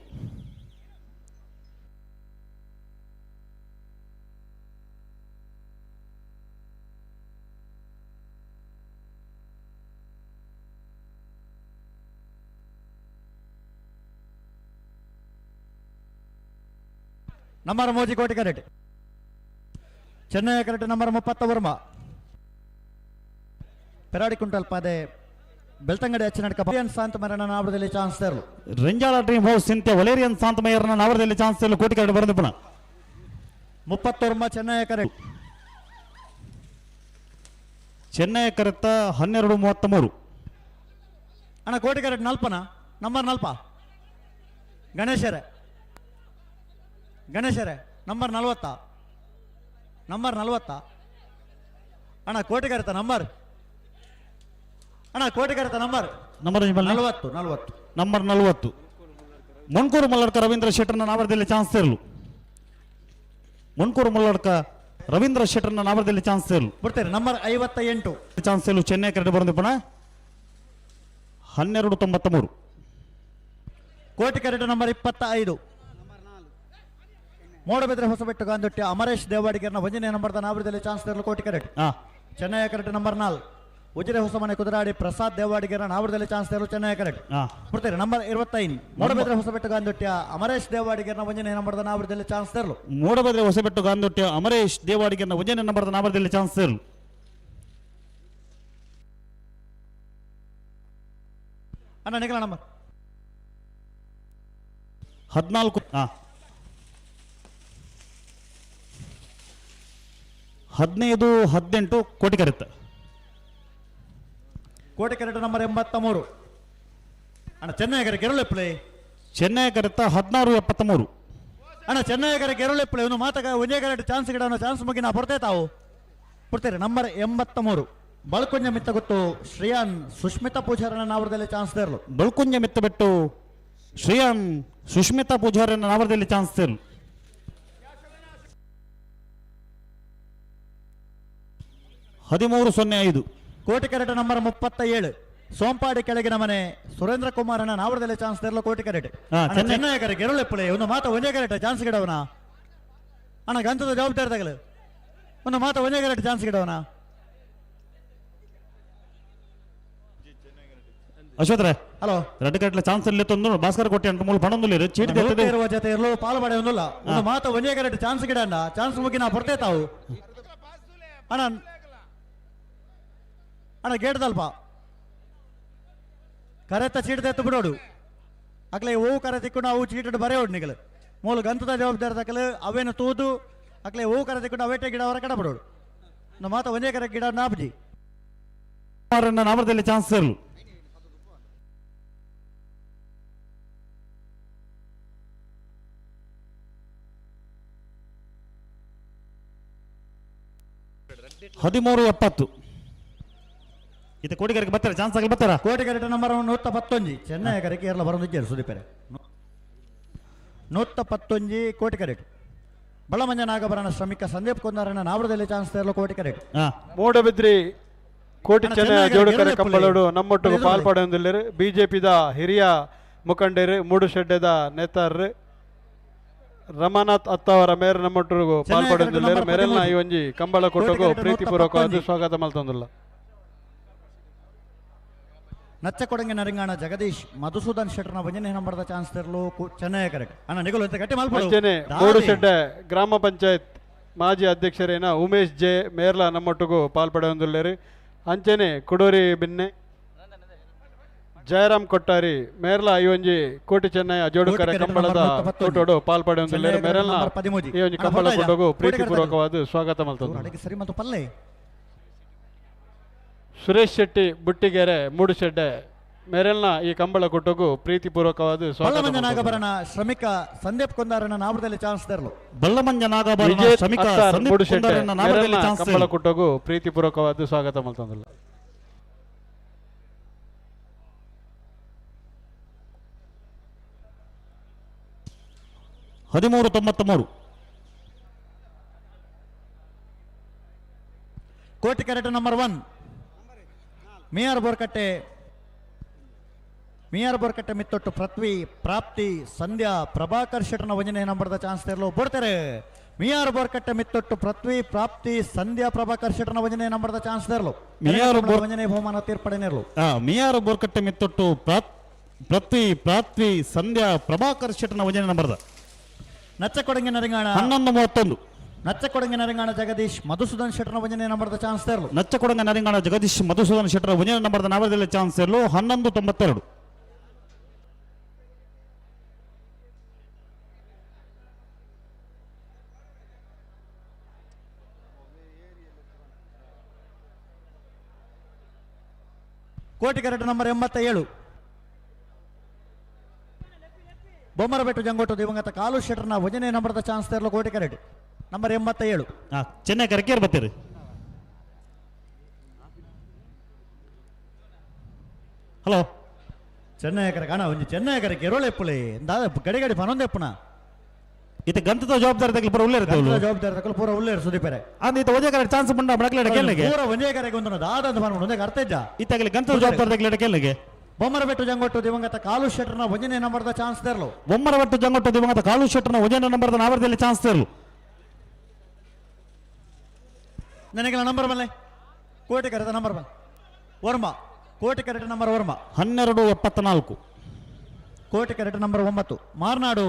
ನಂಬರ್ ಮೋಜಿ Koti correct. Chennaya correct number 30 ವರ್ಮ ಪೆರಾಡಿ ಕುಂಟಲ್ ಪಾದೆ ಬೆಳ್ತಂಗಡಿ ಅಚ್ಚನಡ್ಕ ವಲೇರಿಯನ್ ಶಾಂತಮಯರನ ನಾವರದಲ್ಲಿ ಚಾನ್ಸ್ ತರಲು. ರೆಂಜಾಳ ಡ್ರೀಮ್ ಹೌಸ್ ಸಿಂತೆ ವಲೇರಿಯನ್ ಶಾಂತಮಯರನ ನಾವರದಲ್ಲಿ ಚಾನ್ಸ್ ತರಲು ಕೋಟಿ ಕರೆಕ್ಟ್ ಬರೆದ ಪುನಃ 30 ವರ್ಮ ಚೆನ್ನೈ ಕರೆಕ್ಟ್. ಚೆನ್ನೈ ಕರೆಕ್ಟ್ 12:33. ಅಣ್ಣ ಕೋಟಿ ಕರೆಕ್ಟ್ ನಲ್ಪನ ನಂಬರ್ ನಲ್ಪ ಗಣೇಶರೇ ನಂಬರ್ 40 ಅಣ್ಣ ಕೋಟಿ ಕರೆತ ನಂಬರ್ ನಂಬರ್ 40. ಮೊನ್ಕೂರು ಮಲ್ಲಡ್ಕ ರವೀಂದ್ರ ಶೆಟ್ಟರ್ನ ನಾವರದಲ್ಲಿ ಚಾನ್ಸ್ ತರಲು. ಮೊನ್ಕೂರು ಮಲ್ಲಡ್ಕ ರವೀಂದ್ರ ಶೆಟ್ಟರ್ನ ನಾವರದಲ್ಲಿ ಚಾನ್ಸ್ ತರಲು ಬಿಡ್ತೇನೆ ನಂಬರ್ 58 ಚಾನ್ಸ್ ತರಲು ಚೆನ್ನೈ ಕರೆಕ್ಟ್ ಬರೆದ ಪುನಃ 12:93. ಕೋಟಿ ಕರೆಕ್ಟ್ ನಂಬರ್ 25 ಮೋಡಬೆದ್ರೆ ಹೊಸಬೆಟ್ಟು ಗಾಂದೊಟ್ಟಿ ಅಮರೇಶ್ ದೇವಾಡಿಗರ್ನ 1ನೇ ನಂಬರ್ದ ನಾವರದಲ್ಲಿ ಚಾನ್ಸ್ ತರಲು Koti correct. Chennaya correct number 4 Ujire Hosamane Kudaradi Prasad ದೇವಾಡಿಗರ್ನ ನಾವರದಲ್ಲಿ ಚಾನ್ಸ್ ತರಲು ಚೆನ್ನೈ ಕರೆಕ್ಟ್. ಬಿಡ್ತೇನೆ ನಂಬರ್ 25 ಮೋಡಬೆದ್ರೆ ಹೊಸಬೆಟ್ಟು ಗಾಂದೊಟ್ಟಿ ಅಮರೇಶ್ ದೇವಾಡಿಗರ್ನ 1ನೇ ನಂಬರ್ದ ನಾವರದಲ್ಲಿ ಚಾನ್ಸ್ ತರಲು. ಮೂಡಬೆದ್ರೆ ಹೊಸಬೆಟ್ಟು ಗಾಂದೊಟ್ಟಿ ಅಮರೇಶ್ ದೇವಾಡಿಗರ್ನ 1ನೇ ನಂಬರ್ದ ನಾವರದಲ್ಲಿ ಚಾನ್ಸ್ ತರಲು. ಅಣ್ಣ ನಿಖಲ ನಂಬರ್ 14 15-18 ಕೋಟಿ ಕರೆಕ್ಟ್. ಕೋಟಿ ಕರೆಕ್ಟ್ ನಂಬರ್ 83 ಅಣ್ಣ ಚೆನ್ನೈ ಕರೆ ಗೆರಳೆ ಪ್ಲೇ ಚೆನ್ನೈ ಕರೆಕ್ಟ್ 16-73. ಅಣ್ಣ ಚೆನ್ನೈ ಕರೆ ಗೆರಳೆ ಪ್ಲೇ ಒಂದು ಮಾತಕ ಒಂದೇ ಕರೆಕ್ಟ್ ಚಾನ್ಸ್ ಗಿಡ ಚಾನ್ಸ್ ಮುಗಿ ನಾ ಬರ್ತಾ ತಾವು ಬಿಡ್ತೇನೆ ನಂಬರ್ 83 ಬಳ್ಕುಂಜ ಮಿತ್ತ ಗೊತ್ತು ಶ್ರೇಯಾನ್ ಸುಷ್ಮಿತಾ ಪೂಜಾರನ ನಾವರದಲ್ಲಿ ಚಾನ್ಸ್ ತರಲು. ಬಳ್ಕುಂಜ ಮಿತ್ತ ಬಿಟ್ಟು ಶ್ರೇಯಾನ್ ಸುಷ್ಮಿತಾ ಪೂಜಾರನ ನಾವರದಲ್ಲಿ ಚಾನ್ಸ್ ತರಲು. 13:05 ಕೋಟಿ ಕರೆಕ್ಟ್ ನಂಬರ್ 37 ಸೋಂಪಾಡಿ ಕೆಳಗಿನ ಮನೆ ಸುರೇಂದ್ರ ಕುಮಾರನ ನಾವರದಲ್ಲಿ ಚಾನ್ಸ್ ತರಲು ಕೋಟಿ ಕರೆಕ್ಟ್. ಚೆನ್ನೈ ಕರೆ ಗೆರಳೆ ಪ್ಲೇ ಒಂದು ಮಾತ ಒಂದೇ ಕರೆಕ್ಟ್ ಚಾನ್ಸ್ ಗಿಡವನ ಅಣ್ಣ ಗಂತದ ಜವಾಬ್ದಾರಿ ತಗಲು ಒಂದು ಮಾತ ಒಂದೇ ಕರೆಕ್ಟ್ ಚಾನ್ಸ್ ಗಿಡವನ ಅಶ್ವತ್ರೆ ಹಲೋ ರೆಡ್ ಕಟ್ಲ ಚಾನ್ಸ್ ಅಲ್ಲಿ ತಂದು ಭಾಸ್ಕರ್ ಕೊಟ್ಟೆ ಅಂತ ಮೂಲ ಪಣೊಂದು ಚೀಟಿ ಇರುವ ಜೊತೆ ಇರಲು ಪಾಲು ಪಡೆ ಒಂದಿಲ್ಲ ಒಂದು ಮಾತ ಒಂದೇ ಕರೆಕ್ಟ್ ಚಾನ್ಸ್ ಗಿಡ ಅಂಡ ಚಾನ್ಸ್ ಮುಗಿ ನಾ ಬರ್ತೆ ತಾವು ಅಣ್ಣ ಗೇಟ್ದಲ್ಪ ಕರೆತ ಚೀಟದ ಎತ್ತು ಬಿಡೋಡು ಅಕ್ಲೆ ಹೂವು ಕರೆ ತಿಕ್ಕೊಂಡು ಅವು ಚೀಟು ಬರೆಯೋಡು ನಿಗಲು ಮೂಲ ಗಂತದ ಜವಾಬ್ದಾರಿ ತಕಲು ಅವೇನು ತೂದು ಅಕ್ಲೆ ಹೂವು ಕರೆ ತಿಕ್ಕೊಂಡು ಅವೇಟೆ ಗಿಡ ಅವರ ಕಡೆ ಬಿಡೋಡು ನಮ್ಮ ಮಾತ ಒಂದೇ ಕರೆ ಗಿಡ ನಾಪಜಿ ನಾಮದಲ್ಲಿ ಚಾನ್ಸ್ ತರಲು. ಹದಿಮೂರು 70 ಇದು ಕೋಟಿಗರಿಗೆ ಬರ್ತಾರೆ ಚಾನ್ಸ್ ಆಗಲಿ ಬರ್ತಾರ. ಕೋಟಿಗರಿಗೆ ನಂಬರ್ 111 ಚೆನ್ನೈ ಕರೆ ಕೇರಳ ಬರೋದಿದ್ದಾರೆ ಸುದೀಪರೆ 111 ಕೋಟಿಗರಿಗೆ ಬಳ್ಳಮಂಜ ನಾಗಭರಣ ಶ್ರಮಿಕ ಸಂದೀಪ್ ಕುಂದಾರನ ನಾವರದಲ್ಲಿ ಚಾನ್ಸ್ ತರಲು ಕೋಟಿಗರಿಗೆ. ಮೂಡಬಿದ್ರಿ ಕೋಟಿ ಚೆನ್ನೈ ಜೋಡುಕರೆ ಕಂಬಳೋಡು ನಮ್ಮೊಟ್ಟಿಗೆ ಪಾಲ್ಪಡೊಂದಿಲ್ಲರು ಬಿಜೆಪಿದ ಹಿರಿಯ ಮುಖಂಡರು ಮೂಡು ಶೆಡ್ಡದ ನೇತಾರರು ರಮಾನಾಥ್ ಅತ್ತವರ ಮೇರೆ ನಮ್ಮೊಟ್ಟಿಗೂ ಪಾಲ್ಪಡೊಂದಿಲ್ಲರು ಮೇರೆಲ್ನ ಈ ಒಂಜಿ ಕಂಬಳ ಕೊಟ್ಟಗೂ ಪ್ರೀತಿಪೂರ್ವಕವಾದ ಸ್ವಾಗತ ಮಲ್ತೊಂದಿಲ್ಲ. ನಚ್ಚಕೊಡಂಗೆ ನರಿಂಗಾಣ ಜಗದೀಶ್ ಮಧುಸೂದನ್ ಶೆಟ್ಟರ್ನ 1ನೇ ನಂಬರ್ದ ಚಾನ್ಸ್ ತರಲು ಚೆನ್ನೈ ಕರೆಕ್ಟ್. ಅಣ್ಣ ನಿಗಲು ಅಂತ ಗಟ್ಟಿ ಮಾಲ್ಪಡು ಮೂಡು ಶೆಡ್ಡೆ ಗ್ರಾಮ ಪಂಚಾಯತ್ ಮಾಜಿ ಅಧ್ಯಕ್ಷರೇನ ಉಮೇಶ್ ಜೆ ಮೇರ್ಲ ನಮ್ಮೊಟ್ಟಿಗೂ ಪಾಲ್ಪಡೆಯೊಂದುಲ್ಲೇರು. ಅಂಚನೆ ಕುಡೂರಿ ಬಿನ್ನೆ ಜಯರಾಮ್ ಕೊಟ್ಟಾರಿ ಮೇರ್ಲ ಈ ಒಂಜಿ ಕೋಟಿ ಚೆನ್ನೈ ಜೋಡುಕರೆ ಕಂಬಳದ ಕೂಟೋಡು ಪಾಲ್ಪಡೆಯೊಂದುಲ್ಲೇರು. ಮೇರೆಲ್ನ ಈ ಒಂಜಿ ಕಂಬಳ ಕೂಟೋಗು ಪ್ರೀತಿಪೂರ್ವಕವಾದ ಸ್ವಾಗತ ಮಲ್ತದ್ದು. ಸರಿ ಮತ್ತು ಪಲ್ಲೆ ಸುರೇಶ್ ಶೆಟ್ಟಿ ಬುಟ್ಟಿಗೆರೆ ಮೂಡುಶೆಡ್ಡೆ ಮೇರೆಲ್ನ ಈ ಕಂಬಳ ಕೊಟ್ಟೋಗು ಪ್ರೀತಿಪೂರ್ವಕವಾದ ಬಲ್ಲಮಂಜ ನಾಗಭರಣ ಶ್ರಮಿಕ ಸಂದೀಪ್ ಕುಂದಾರನ ನಾಮದಲ್ಲಿ ಚಾನ್ಸ್ ತರಲು ಬಲ್ಲಮಂಜ ನಾಗಭರಣ ಶ್ರಮಿಕ ಸಂದೀಪ್ ಕುಂದಾರನ ನಾಮದಲ್ಲಿ ಚಾನ್ಸ್ ಕಂಬಳ ಕೊಟ್ಟೋಗು ಪ್ರೀತಿಪೂರ್ವಕವಾದ ಸ್ವಾಗತ ಮಲ್ತಂದಿಲ್ಲ. ಹದಿಮೂರು 93 ಕೋಟಿ ಕ್ಯಾರೆಟ್ ನಂಬರ್ 1 ಮಿಯಾರ್ ಬೋರ್ಕಟ್ಟೆ ಮಿತ್ತೊಟ್ಟು ಪೃಥ್ವಿ ಪ್ರಾಪ್ತಿ ಸಂಧ್ಯಾ ಪ್ರಭಾಕರ್ ಶೆಟ್ಟನ ವಂಜನೆ ನಂಬರ್ದ ಚಾನ್ಸ್ ತೆರಲು ಬೋಡ್ತಾರೆ. ಮಿಯಾರ್ ಬೋರ್ಕಟ್ಟೆ ಮಿತ್ತೊಟ್ಟು ಪೃಥ್ವಿ ಪ್ರಾಪ್ತಿ ಸಂಧ್ಯಾ ಪ್ರಭಾಕರ್ ಶೆಟ್ಟನ ವಂಜನೆ ನಂಬರ್ದ ಚಾನ್ಸ್ ತೆರಲು ವಂಜನೆ ಬಹುಮಾನ ತೀರ್ಪಡೆ ನೆರಲು. ಮಿಯಾರ್ ಬೋರ್ಕಟ್ಟೆ ಮಿತ್ತೊಟ್ಟು ಪೃಥ್ವಿ ಪ್ರಾಪ್ತಿ ಸಂಧ್ಯಾ ಪ್ರಭಾಕರ್ ಶೆಟ್ಟನ ವಂಜನೆ ನಂಬರ್ದ ನಚ್ಚಕೊಡಂಗಿ ನರಿಂಗಾಣ 11:31 ನಚ್ಚಕೊಡಂಗಿ ನರಿಂಗಾಣ ಜಗದೀಶ್ ಮಧುಸೂದನ್ ಶೆಟ್ಟನ ವಂಜನೆ ನಂಬರ್ದ ಚಾನ್ಸ್ ತೆರಲು. ನಚ್ಚಕೊಡಂಗ ನರಿಂಗಾಣ ಜಗದೀಶ್ ಮಧುಸೂದನ್ ಶೆಟ್ಟರ ವಂಜನೆ ನಂಬರ್ದ ನಾವದಲ್ಲಿ ಚಾನ್ಸ್ ತೆರಲು 11:92. ಕೋಟಿ ಕ್ಯಾರೆಟ್ ನಂಬರ್ 87 ಬೊಮ್ಮರಬೆಟ್ಟು ಜಂಗೋಟು ದಿವಂಗತ ಕಾಲು ಶೆಟ್ಟರ್ನ ವಂಜನೆ ನಂಬರ್ದ ಚಾನ್ಸ್ ತೆರಲು. ಕೋಟಿ ಕ್ಯಾರೆಟ್ ನಂಬರ್ 87 ಚೆನ್ನೈ ಕರಕೇರ್ ಬರ್ತೀರಿ. ಹಲೋ ಚೆನ್ನೈ ಕರೆ ಕಾಣ ಒಂಜಿ ಚೆನ್ನೈ ಕರೆ ಕೆರೋಳೆ ಎಪ್ಪುಲೆ ಗಡಿ ಗಡಿ ಪನೊಂದೆ ಎಪ್ಪುನ ಇತ ಗಂತದ ಜವಾಬ್ದಾರಿ ತಗಲಿ ಪೂರ ಉಳ್ಳೇ ಇರ್ತವೆ ಜವಾಬ್ದಾರಿ ತಗಲು ಪೂರ ಉಳ್ಳೇ ಸುದೀಪರೆ ಅಂದ ಇತ ಒಂದೇ ಕರೆ ಚಾನ್ಸ್ ಬಂದ ಬಡಕಲೆ ಕೇಳಗೆ ಪೂರ ಒಂದೇ ಕರೆಗೆ ಒಂದು ದಾದ ಮಾಡ್ಕೊಂಡು ಒಂದೇ ಅರ್ಥ ಇದ್ದ ಇತಗಲಿ ಗಂತದ ಜವಾಬ್ದಾರಿ ತಗಲಿ ಕೇಳಗೆ. ಬೊಮ್ಮರಬೆಟ್ಟು ಜಂಗೊಟ್ಟು ದಿವಂಗತ ಕಾಲು ಶೆಟ್ಟರ್ನ ವಂಜನೆ ನಂಬರ್ದ ಚಾನ್ಸ್ ತೆರಲು. ಬೊಮ್ಮರಬೆಟ್ಟು ಜಂಗೊಟ್ಟು ದಿವಂಗತ ಕಾಲು ಶೆಟ್ಟರ್ನ ವಂಜನೆ ನಂಬರ್ದ ನಾವರದಲ್ಲಿ ಚಾನ್ಸ್ ತೆರಲು. ನನಗೆ ನಂಬರ್ ಬಲ್ಲೆ ಕೋಟಿ ಕರೆದ ನಂಬರ್ ಬಲ್ ವರ್ಮ ಕೋಟಿ ಕರೆಟ್ ನಂಬರ್ ವರ್ಮ 12:74 ಕೋಟಿ ಕರೆಟ್ ನಂಬರ್ 9 ಮಾರ್ನಾಡು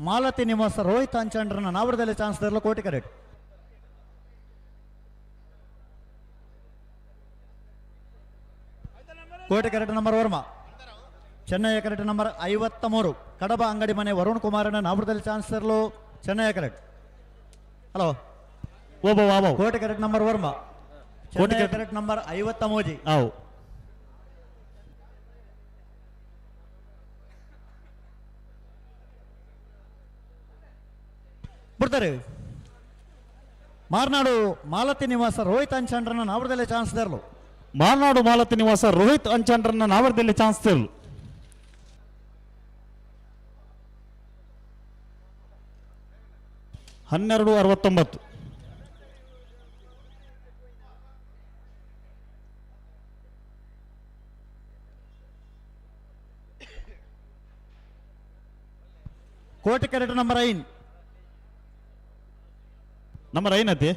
ಮಾಲತಿ ನಿವಾಸ ರೋಹಿತ್ ಅಂಚಂಡ್ರನ ನಾವರದಲ್ಲಿ ಚಾನ್ಸ್ ತೆರಲು. Koti correct Koti correct number ವರ್ಮ ಚೆನ್ನೈ ಕರೆಟ್ ನಂಬರ್ 53 ಕಡಬ ಅಂಗಡಿ ಮನೆ ವರುಣ್ ಕುಮಾರನ ನಾವರದಲ್ಲಿ ಚಾನ್ಸ್ ತೆರಲು. Chennaya correct hello Koti correct number ವರ್ಮ ಕೋಟಿ ಕರೆಟ್ ನಂಬರ್ 53 ಬಿಡ್ತಾರೆ. ಮಾರ್ನಾಡು ಮಾಲತಿ ನಿವಾಸ ರೋಹಿತ್ ಅಂಚಂಡ್ರನ ನಾವರದಲ್ಲಿ ಚಾನ್ಸ್ ತೆರಲು. ಮಾರ್ನಾಡು ಮಾಲತಿ ನಿವಾಸ ರೋಹಿತ್ ಅಂಚಂಡ್ರನ ನಾವರದಲ್ಲಿ ಚಾನ್ಸ್ ತೆರಲು. 12:69 ಕೋಟಿ ಕರೆಟ್ ನಂಬರ್ 5 ನಂಬರ್ 5 ಅತಿ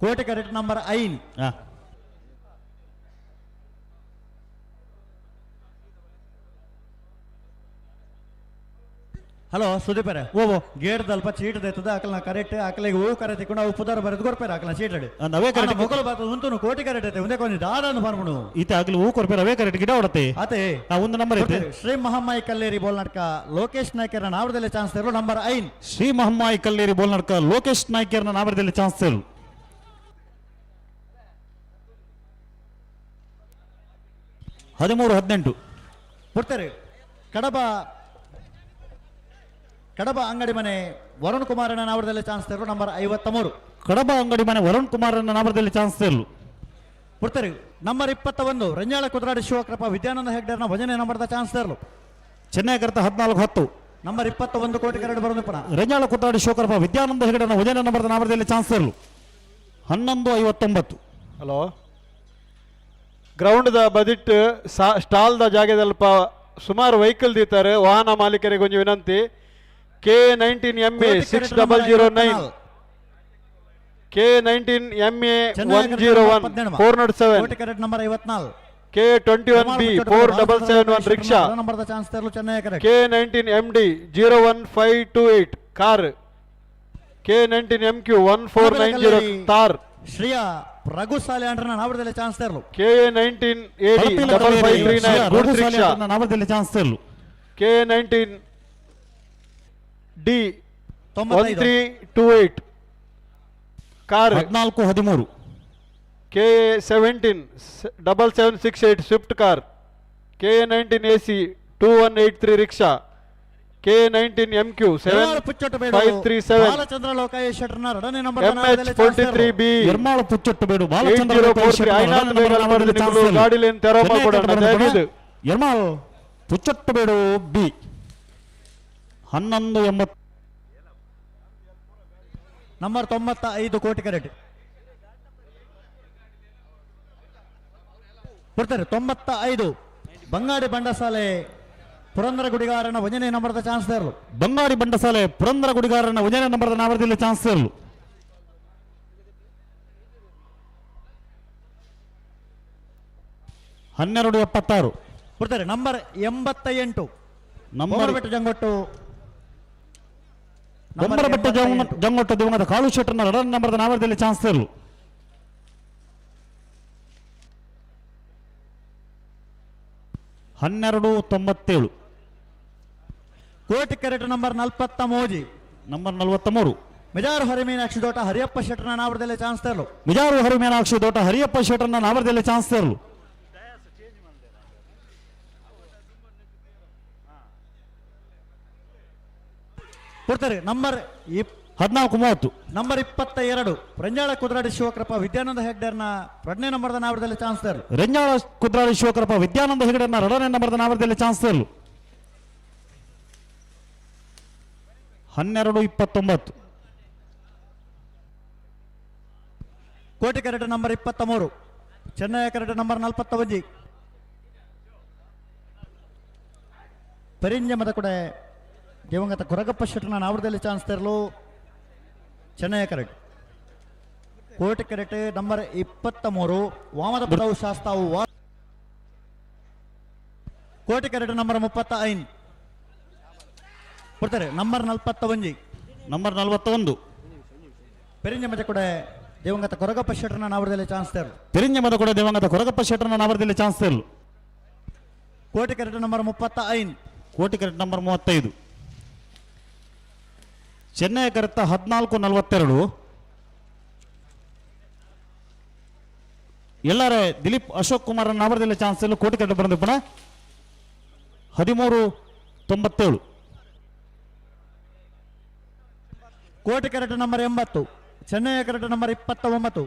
ಕೋಟಿ ಕರೆಟ್ ನಂಬರ್ 5 ಹಲೋ ಸುದೀಪರೆ ಗೇಟ್ ದಲ್ಪ ಚೀಟ್ ದೈತದ ಅಕಲ್ನ ಕರೆಕ್ಟ್ ಅಕಲಿಗೆ ಹೂ ಕರೆ ತಿಕೊಂಡು ಅವು ಪುದರ್ ಬರೆದು ಕೊರ್ಪೇರ ಅಕಲ್ನ ಚೀಟ್ ಅಡಿ ನವೇ ಕರೆಕ್ಟ್ ಮೊಗಲು ಬಾತು ಉಂಟು ಕೋಟಿ ಕರೆಕ್ಟ್ ಐತೆ ಒಂದೇ ಕೊಂದು ದಾದನ್ನು ಬರ್ಬಿಡು ಈತ ಆಗಲಿ ಹೂ ಕೊರ್ಪೇರ ಅವೇ ಕರೆಕ್ಟ್ ಗಿಡ ಹೊಡತೆ ಅತೆ ಒಂದು ನಂಬರ್ ಐತೆ ಶ್ರೀ ಮಹಮ್ಮಾಯಿ ಕಲ್ಲೇರಿ ಬೋಲ್ ನಾಟಕ ಲೋಕೇಶ್ ನಾಯ್ಕರ ನಾವರದಲ್ಲಿ ಚಾನ್ಸ್ ತೆರಲು. ನಂಬರ್ 5 ಶ್ರೀ ಮಹಮ್ಮಾಯಿ ಕಲ್ಲೇರಿ ಬೋಲ್ ನಾಟಕ ಲೋಕೇಶ್ ನಾಯ್ಕರ್ನ ನಾವರದಲ್ಲಿ ಚಾನ್ಸ್ ತೆರಲು. 13:18 ಬಿಡ್ತಾರೆ. ಕಡಬ ಅಂಗಡಿ ಮನೆ ವರುಣ್ ಕುಮಾರನ ನಾವರದಲ್ಲಿ ಚಾನ್ಸ್ ತೆರಲು. ನಂಬರ್ 53 ಕಡಬ ಅಂಗಡಿ ಮನೆ ವರುಣ್ ಕುಮಾರನ ನಾವರದಲ್ಲಿ ಚಾನ್ಸ್ ತೆರಲು. ಬಿಡ್ತಾರೆ. ನಂಬರ್ 21 ರಂಜಾಳ ಕುದ್ರಾಡಿ ಶಿವಕೃಪ ವಿದ್ಯಾನಂದ ಹೆಗ್ಡರ್ನ ಭಜನೆ ನಂಬರ್ದ ಚಾನ್ಸ್ ತೆರಲು. ಚೆನ್ನೈ ಕರೆತ 14:10 ನಂಬರ್ 21 ಕೋಟಿ ಕರೆಕ್ಟ್ ಬರೋದು ಪುನಃ ರಂಜಾಳ ಕುದ್ರಾಡಿ ಶಿವಕೃಪ ವಿದ್ಯಾನಂದ ಹೆಗ್ಡರ್ನ ಭಜನೆ ನಂಬರ್ದ ನಾವರದಲ್ಲಿ ಚಾನ್ಸ್ ತೆರಲು. 11:59 ಹಲೋ ಗ್ರೌಂಡ್ ದ ಬದಿಟ್ ಸ್ಟಾಲ್ ದ ಜಾಗದಲ್ಪ ಸುಮಾರು ವೆಹಿಕಲ್ ದೀತಾರೆ. ವಾಹನ ಮಾಲೀಕರಿಗೆ ಒಂದು ವಿನಂತಿ. K19MA 6009 K19MA 101 407 Koti correct number 54 K21B 4771 rickshaw ನಂಬರ್ದ ಚಾನ್ಸ್ ತೆರಲು. Chennai correct K19MD 01528 car K19MQ 1490 ತಾರ್ ಶ್ರೀಯಾ ರಘು ಸಾಲೆ ಅಂಡ್ರನ ನಾವರದಲ್ಲಿ ಚಾನ್ಸ್ ತರಲು. KA19AD 5539 ಗುಡ್ಸ್ ರಿಕ್ಷಾ ನಾವರದಲ್ಲಿ ಚಾನ್ಸ್ ತರಲು. KA19D 1328 car 1413. KA17 7768 Swift car. KA19AC 2183 rickshaw. K19MQ 7537 Balachandra Lokesh ಶೆಟ್ಟರ್ನ ಎರಡನೇ ನಂಬರ್ MH43B ಎರ್ಮಾಳು ಪುಚ್ಚೊಟ್ಟಬೇಡು ಬಾಲಚಂದ್ರ 8043 ಐನಾಥ್ ಬೇಗಲ್ಪಡ್ದು ನಿಮ್ಮದು ಗಾಡಿಲೇನು ತೆರವು ಮಾಡಿಕೊಡೋಣ ದಯವಿದು. ಎರ್ಮಾಳು ಪುಚ್ಚೊಟ್ಟಬೇಡು ಬಿ 1180 ನಂಬರ್ 95 ಕೋಟಿ ಕರೆಕ್ಟ್ ಬರ್ತಾರೆ. 95 ಬಂಗಾಡಿ ಬಂಡಸಾಲೆ ಪುರಂದರ ಗುಡಿಗಾರನ 1ನೇ ನಂಬರ್ದ ಚಾನ್ಸ್ ತರಲು. ಬಂಗಾಡಿ ಬಂಡಸಾಲೆ ಪುರಂದರ ಗುಡಿಗಾರನ 1ನೇ ನಂಬರ್ದ ನಾವರದಲ್ಲಿ ಚಾನ್ಸ್ ತರಲು. 1276 ಬರ್ತಾರೆ. ನಂಬರ್ 88 ನಂಬರ್ ಬೆಟ್ಟ ಜಂಗೊಟ್ಟು ಬೆಟ್ಟ ಜಂಗೊಟ್ಟು ದಿವಂಗತ ಕಾಳು ಶೆಟ್ಟರ್ನ 2ನೇ ನಂಬರ್ದ ನಾವರದಲ್ಲಿ ಚಾನ್ಸ್ ತರಲು. 1297 Koti correct number 43 number 43 Mijaru Harimeenakshi Dota Hariyappa ಶೆಟ್ಟರ್ನ ನಾವರದಲ್ಲಿ ಚಾನ್ಸ್ ತರಲು. ಮಿಜಾರು ಹರಿಮೇನಾಕ್ಷಿ ದೋಟ ಹರಿಯಪ್ಪ ಶೆಟ್ಟರ್ನ ನಾವರದಲ್ಲಿ ಚಾನ್ಸ್ ತರಲು. ಕೊಡ್ತಾರೆ. ನಂಬರ್ 1430 ನಂಬರ್ 22 ರಂಜಾಳ ಕುದ್ರಾಡಿ ಶಿವಕೃಪ ವಿದ್ಯಾನಂದ ಹೆಗ್ಡರ್ನ 2ನೇ ನಂಬರ್ದ ನಾವರದಲ್ಲಿ ಚಾನ್ಸ್ ತರಲು. ರಂಜಾಳ ಕುದ್ರಾಡಿ ಶಿವಕೃಪ ವಿದ್ಯಾನಂದ ಹೆಗಡೆಯನ್ನ 2ನೇ ನಂಬರ್ದ ನಾವರದಲ್ಲಿ ಚಾನ್ಸ್ ತರಲು. 1229 ಕೋಟಿ ಕೆರೆಟ್ ನಂಬರ್ 23 ಚೆನ್ನೈ ಕೆರೆಟ್ ನಂಬರ್ 41 ಪರಿಂಜಮದ ಕೂಡ ದಿವಂಗತ ಕೊರಗಪ್ಪ ಶೆಟ್ಟರ್ನ ನಾವರದಲ್ಲಿ ಚಾನ್ಸ್ ತರಲು. ಚೆನ್ನೈ ಕೆರೆಟ್ ಕೋಟಿ ಕೆರೆಟ್ ನಂಬರ್ 23 ವಾಮದ ಪದವು ಶಾಸ್ತಾವು ಕೋಟಿ ಕೆರೆಟ್ ನಂಬರ್ 35 ಕೊಡ್ತಾರೆ. ನಂಬರ್ 41 ನಂಬರ್ 41 ಪೆರಿಂಜಮದ ಕೂಡ ದಿವಂಗತ ಕೊರಗಪ್ಪ ಶೆಟ್ಟರ್ನ ನಾವರದಲ್ಲಿ ಚಾನ್ಸ್ ತರಲು. ಪೆರಿಂಜಮದ ಕೂಡ ದಿವಂಗತ ಕೊರಗಪ್ಪ ಶೆಟ್ಟರ್ನ ನಾವರದಲ್ಲಿ ಚಾನ್ಸ್ ತರಲು. ಕೋಟಿ ಕೆರೆಟ್ ನಂಬರ್ 35 ಕೋಟಿ ಕೆರೆಟ್ ನಂಬರ್ 35 ಚೆನ್ನೈ ಕರೆತ 1442 ಎಲ್ಲರೇ ದಿಲೀಪ್ ಅಶೋಕ್ ಕುಮಾರ್ ನಾವರದಲ್ಲಿ ಚಾನ್ಸ್ ಇಲ್ಲ. ಕೋಟಿ ಕೆರೆಟ್ ಬರೆದ ಪುನಃ 1397 ಕೋಟಿ ಕೆರೆಟ್ ನಂಬರ್ 80 ಚೆನ್ನೈ ಕೆರೆಟ್ ನಂಬರ್ 29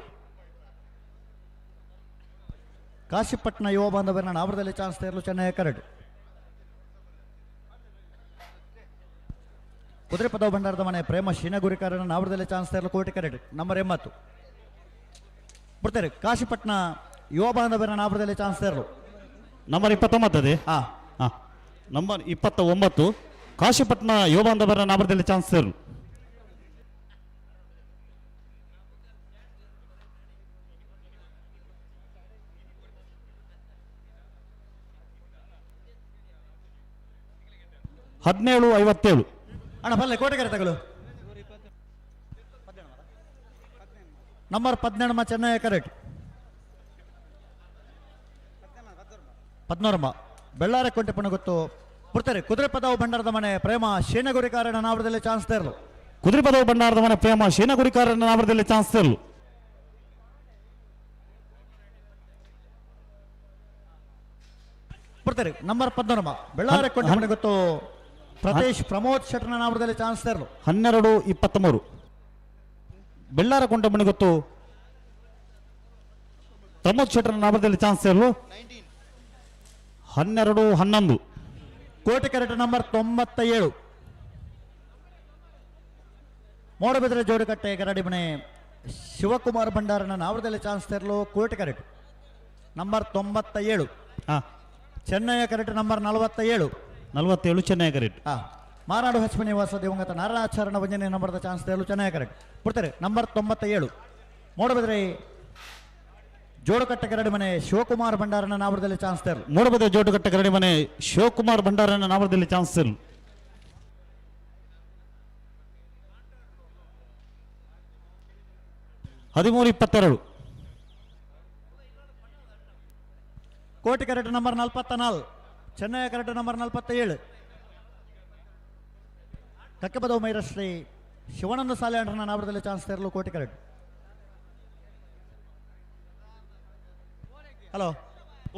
ಕಾಶಿಪಟ್ಟಣ ಯುವ ಬಾಂಧವರನ್ನ ನಾವರದಲ್ಲಿ ಚಾನ್ಸ್ ತರಲು. ಚೆನ್ನೈ ಕೆರೆಟ್ ಕುದುರೆ ಪದವು ಭಂಡಾರದ ಮನೆ ಪ್ರೇಮ ಶೀನಗುರಿಕಾರನ ನಾವರದಲ್ಲಿ ಚಾನ್ಸ್ ತರಲು. ಕೋಟಿ ಕೆರೆಟ್ ನಂಬರ್ 80 ಬರ್ತಾರೆ. ಕಾಶಿಪಟ್ಟಣ ಯುವ ಬಾಂಧವರನ್ನ ನಾವರದಲ್ಲಿ ಚಾನ್ಸ್ ತರಲು. ನಂಬರ್ 29 ಅದೇ ನಂಬರ್ 29 ಕಾಶಿಪಟ್ಟಣ ಯುವ ಬಾಂಧವರ ನಾವರದಲ್ಲಿ ಚಾನ್ಸ್ ತರಲು. ಹದಿನೇಳು 57 ಅಣ್ಣ ಬಲ್ಲೆ ಕೋಟೆ ಕೆರೆ ತಗಲು. ನಂಬರ್ 17 ಚೆನ್ನೈ ಕೆರೆಟ್ 14 ಬೆಳ್ಳಾರೆ ಕೊಂಟೆ ಪಣ ಗೊತ್ತು ಬರ್ತಾರೆ. ಕುದುರೆ ಪದವು ಭಂಡಾರದ ಮನೆ ಪ್ರೇಮ ಶೇನಗುರಿಕಾರನ ನಾವರದಲ್ಲಿ ಚಾನ್ಸ್ ತರಲು. ಕುದುರೆ ಪದವು ಭಂಡಾರದ ಮನೆ ಪ್ರೇಮ ಶೇನಗುರಿಕಾರನ ನಾವರದಲ್ಲಿ ಚಾನ್ಸ್ ತರಲು. ಬರ್ತಾರೆ. ನಂಬರ್ 14 ಬೆಳ್ಳಾರೆ ಕೊಂಟೆ ಪಣ ಗೊತ್ತು ಪ್ರತೇಶ್ ಪ್ರಮೋದ್ ಶೆಟ್ಟರ್ನ ನಾವರದಲ್ಲಿ ಚಾನ್ಸ್ ತರಲು. 12-23 ಬೆಳ್ಳಾರ ಕೊಂಡ ಮಣಿಗೊತ್ತು ಪ್ರಮೋದ್ ಶೆಟ್ಟರ್ನ ನಾವರದಲ್ಲಿ ಚಾನ್ಸ್ ತರಲು. 12-11 ಕೋಟಿ ಕೆರೆಟ್ ನಂಬರ್ 97 ಮೋಡಬಿದ್ರೆ ಜೋಡುಕಟ್ಟೆ ಗರಡಿ ಮನೆ ಶಿವಕುಮಾರ್ ಭಂಡಾರನ ನಾವರದಲ್ಲಿ ಚಾನ್ಸ್ ತರಲು. ಕೋಟಿ correct number 97 Chennai ಕೆರೆಟ್ number 47 Chennai ಕೆರೆಟ್ ಮಾರಾಡು ಹಚ್ಚ ನಿವಾಸ ದಿವಂಗತ ನಾರಾಯಣಾಚಾರ್ಯನ 1ನೇ ನಂಬರ್ದ ಚಾನ್ಸ್ ತರಲು. ಚೆನ್ನೈ ಕೆರೆಟ್ ಕೊಡ್ತಾರೆ. ನಂಬರ್ 97 ಮೋಡಬಿದ್ರೆ ಜೋಡುಕಟ್ಟೆ ಗರಡಿ ಮನೆ ಶಿವಕುಮಾರ್ ಭಂಡಾರನ ನಾವರದಲ್ಲಿ ಚಾನ್ಸ್ ತರಲು. ಮೂಡಬದ ಜೋಡುಕಟ್ಟೆ ಗರಡಿ ಮನೆ ಶಿವಕುಮಾರ್ ಭಂಡಾರನ ನಾವರದಲ್ಲಿ ಚಾನ್ಸ್ ತರಲು. 13-22. Koti correct number 44, Chennaya correct number 47. Kakkabadavu Mairashree Shivananda ಸಾಲೆಂಡ್ರನ ನಾವರದಲ್ಲಿ ಚಾನ್ಸ್ ತೆರಲು ಕೋಟಿ ಕರೆಕ್ಟ್. ಹಲೋ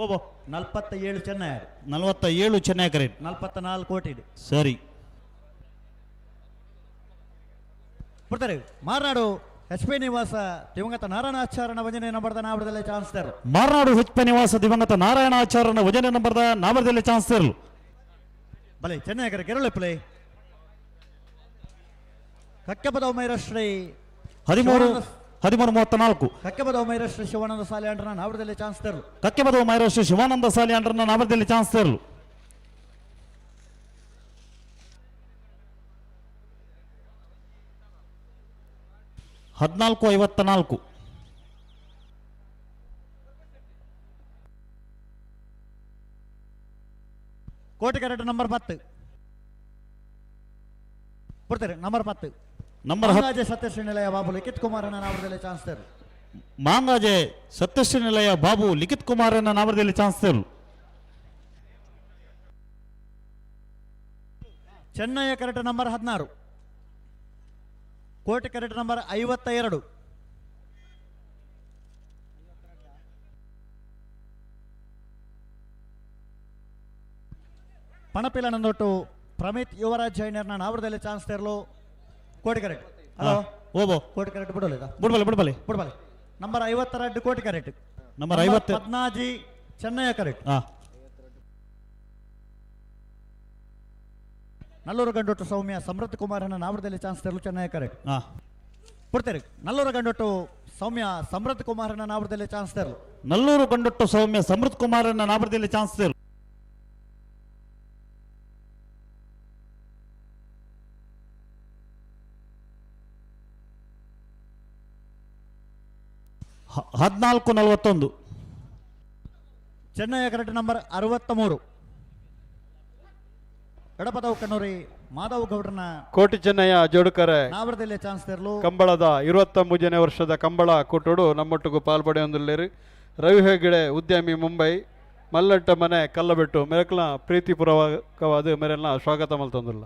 ಓಬೋ 47 ಚೆನ್ನೈ, 47 ಚೆನ್ನೈ ಕರೆಕ್ಟ್, 44 ಕೋಟಿ ಇದೆ. ಸರಿ. ಬರ್ತಾರೆ ಮಾರ್ನಾಡು ಎಚ್ ಪಿ ನಿವಾಸ ದಿವಂಗತ ನಾರಾಯಣಾಚಾರ್ಯನ ವಂಜನೆ ನಂಬರ್ದ ನಾವರದಲ್ಲಿ ಚಾನ್ಸ್ ತೆರಲು. ಮಾರ್ನಾಡು ಹೆಚ್ ನಿವಾಸ ದಿವಂಗತ ನಾರಾಯಣಾಚಾರ್ಯನ ವಜನೆ ನಂಬರ್ದ ನಾವರದಲ್ಲಿ ಚಾನ್ಸ್ ತೆರಲು. ಬಲೆ ಚೆನ್ನೈ ಕರೆ ಕೆರಳು ಪ್ಲೇ. ಕಕ್ಕಬದವು ಮೈರಶ್ರೀ 13-34. ಕಕ್ಕಬದವು ಮೈರಶ್ರೀ ಶಿವಾನಂದ ಸಾಲೆಂಡ್ರನ ನಾವರದಲ್ಲಿ ಚಾನ್ಸ್ ತೆರಲು. ಕಕ್ಕೆಬದವು ಮೈರಶ್ರೀ ಶಿವಾನಂದ ಸಾಲಿಯಾಂಡ್ರನ ನಾವರದಲ್ಲಿ ಚಾನ್ಸ್ ತೆರಲು. 14-54. ಕೋಟಿ ಕರೆಕ್ಟ್ ನಂಬರ್ 10 ಬರ್ತಾರೆ. ನಂಬರ್ 10 ನಂಬರ್ ಮಾಂಗಾಜೆ ಸತ್ಯಶ್ರೀ ನಿಲಯ ಬಾಬು ಲಿಖಿತ್ ಕುಮಾರನ ನಾವರದಲ್ಲಿ ಚಾನ್ಸ್ ತೆರಲು. ಮಾಂಗಾಜೆ ಸತ್ಯಶ್ರೀ ನಿಲಯ ಬಾಬು ಲಿಖಿತ್ ಕುಮಾರನ ನಾವರದಲ್ಲಿ ಚಾನ್ಸ್ ತೆರಲು. ಚೆನ್ನೈ ಕರೆಕ್ಟ್ ನಂಬರ್ 16, ಕೋಟಿ ಕರೆಕ್ಟ್ ನಂಬರ್ 52. ಪಣಪಿಲ ನಂದೊಟ್ಟು ಪ್ರಮಿತ್ ಯುವರಾಜ್ ಜೈನರ್ನ ನಾವರದಲ್ಲಿ ಚಾನ್ಸ್ ತೆರಲು ಕೋಟಿ ಕರೆಕ್ಟ್. ಹಲೋ ಓಬೋ ಕೋಟಿ ಕರೆಕ್ಟ್ ಬಿಡೋಲ್ಲ ಬಿಡ್ಬಲೆ ನಂಬರ್ 52 ಕೋಟಿ ಕರೆಕ್ಟ್. ನಂಬರ್ 50 ಪದ್ನಾಜಿ ಚೆನ್ನೈ ಕರೆಕ್ಟ್. ನಲ್ಲೂರು ಗಂಡೊಟ್ಟು ಸೌಮ್ಯ ಸಮೃದ್ಧ ಕುಮಾರನ ನಾವರದಲ್ಲಿ ಚಾನ್ಸ್ ತೆರಲು ಚೆನ್ನೈ ಕರೆಕ್ಟ್. ಬಿಡ್ತಾರೆ. ನಲ್ಲೂರು ಗಂಡೊಟ್ಟು ಸೌಮ್ಯ ಸಮೃದ್ಧ ಕುಮಾರನ ನಾವರದಲ್ಲಿ ಚಾನ್ಸ್ ತೆರಲು. ನಲ್ಲೂರು ಗಂಡೊಟ್ಟು ಸೌಮ್ಯ ಸಮೃದ್ಧ ಕುಮಾರನ ನಾವರದಲ್ಲಿ ಚಾನ್ಸ್ ತೆರಲು. 14-41. ಚೆನ್ನೈ ಕರೆಕ್ಟ್ ನಂಬರ್ 63, ಎಡಪದವು ಕಣ್ಣೂರಿ ಮಾಧವ್ ಗೌಡ್ರನ ಕೋಟಿ ಚೆನ್ನಯ್ಯ ಜೋಡುಕರೆ ನಾವರದಲ್ಲಿ ಚಾನ್ಸ್ ತೆರಲು. ಕಂಬಳದ 23ನೇ ವರ್ಷದ ಕಂಬಳ ಕೂಟೋಡು ನಮ್ಮೊಟ್ಟಿಗೂ ಪಾಲ್ಪಡೆಯೊಂದಿಲ್ಲೇರು. ರವಿ ಹೆಗ್ಗಡೆ ಉದ್ಯಮಿ ಮುಂಬೈ ಮಲ್ಲಟ್ಟ ಮನೆ ಕಲ್ಲಬೆಟ್ಟು ಮೆರಕಲ ಪ್ರೀತಿಪೂರ್ವಕವಾದ ಮೇರೆಲ್ಲ ಸ್ವಾಗತ ಮಲ್ತೊಂದಿಲ್ಲ.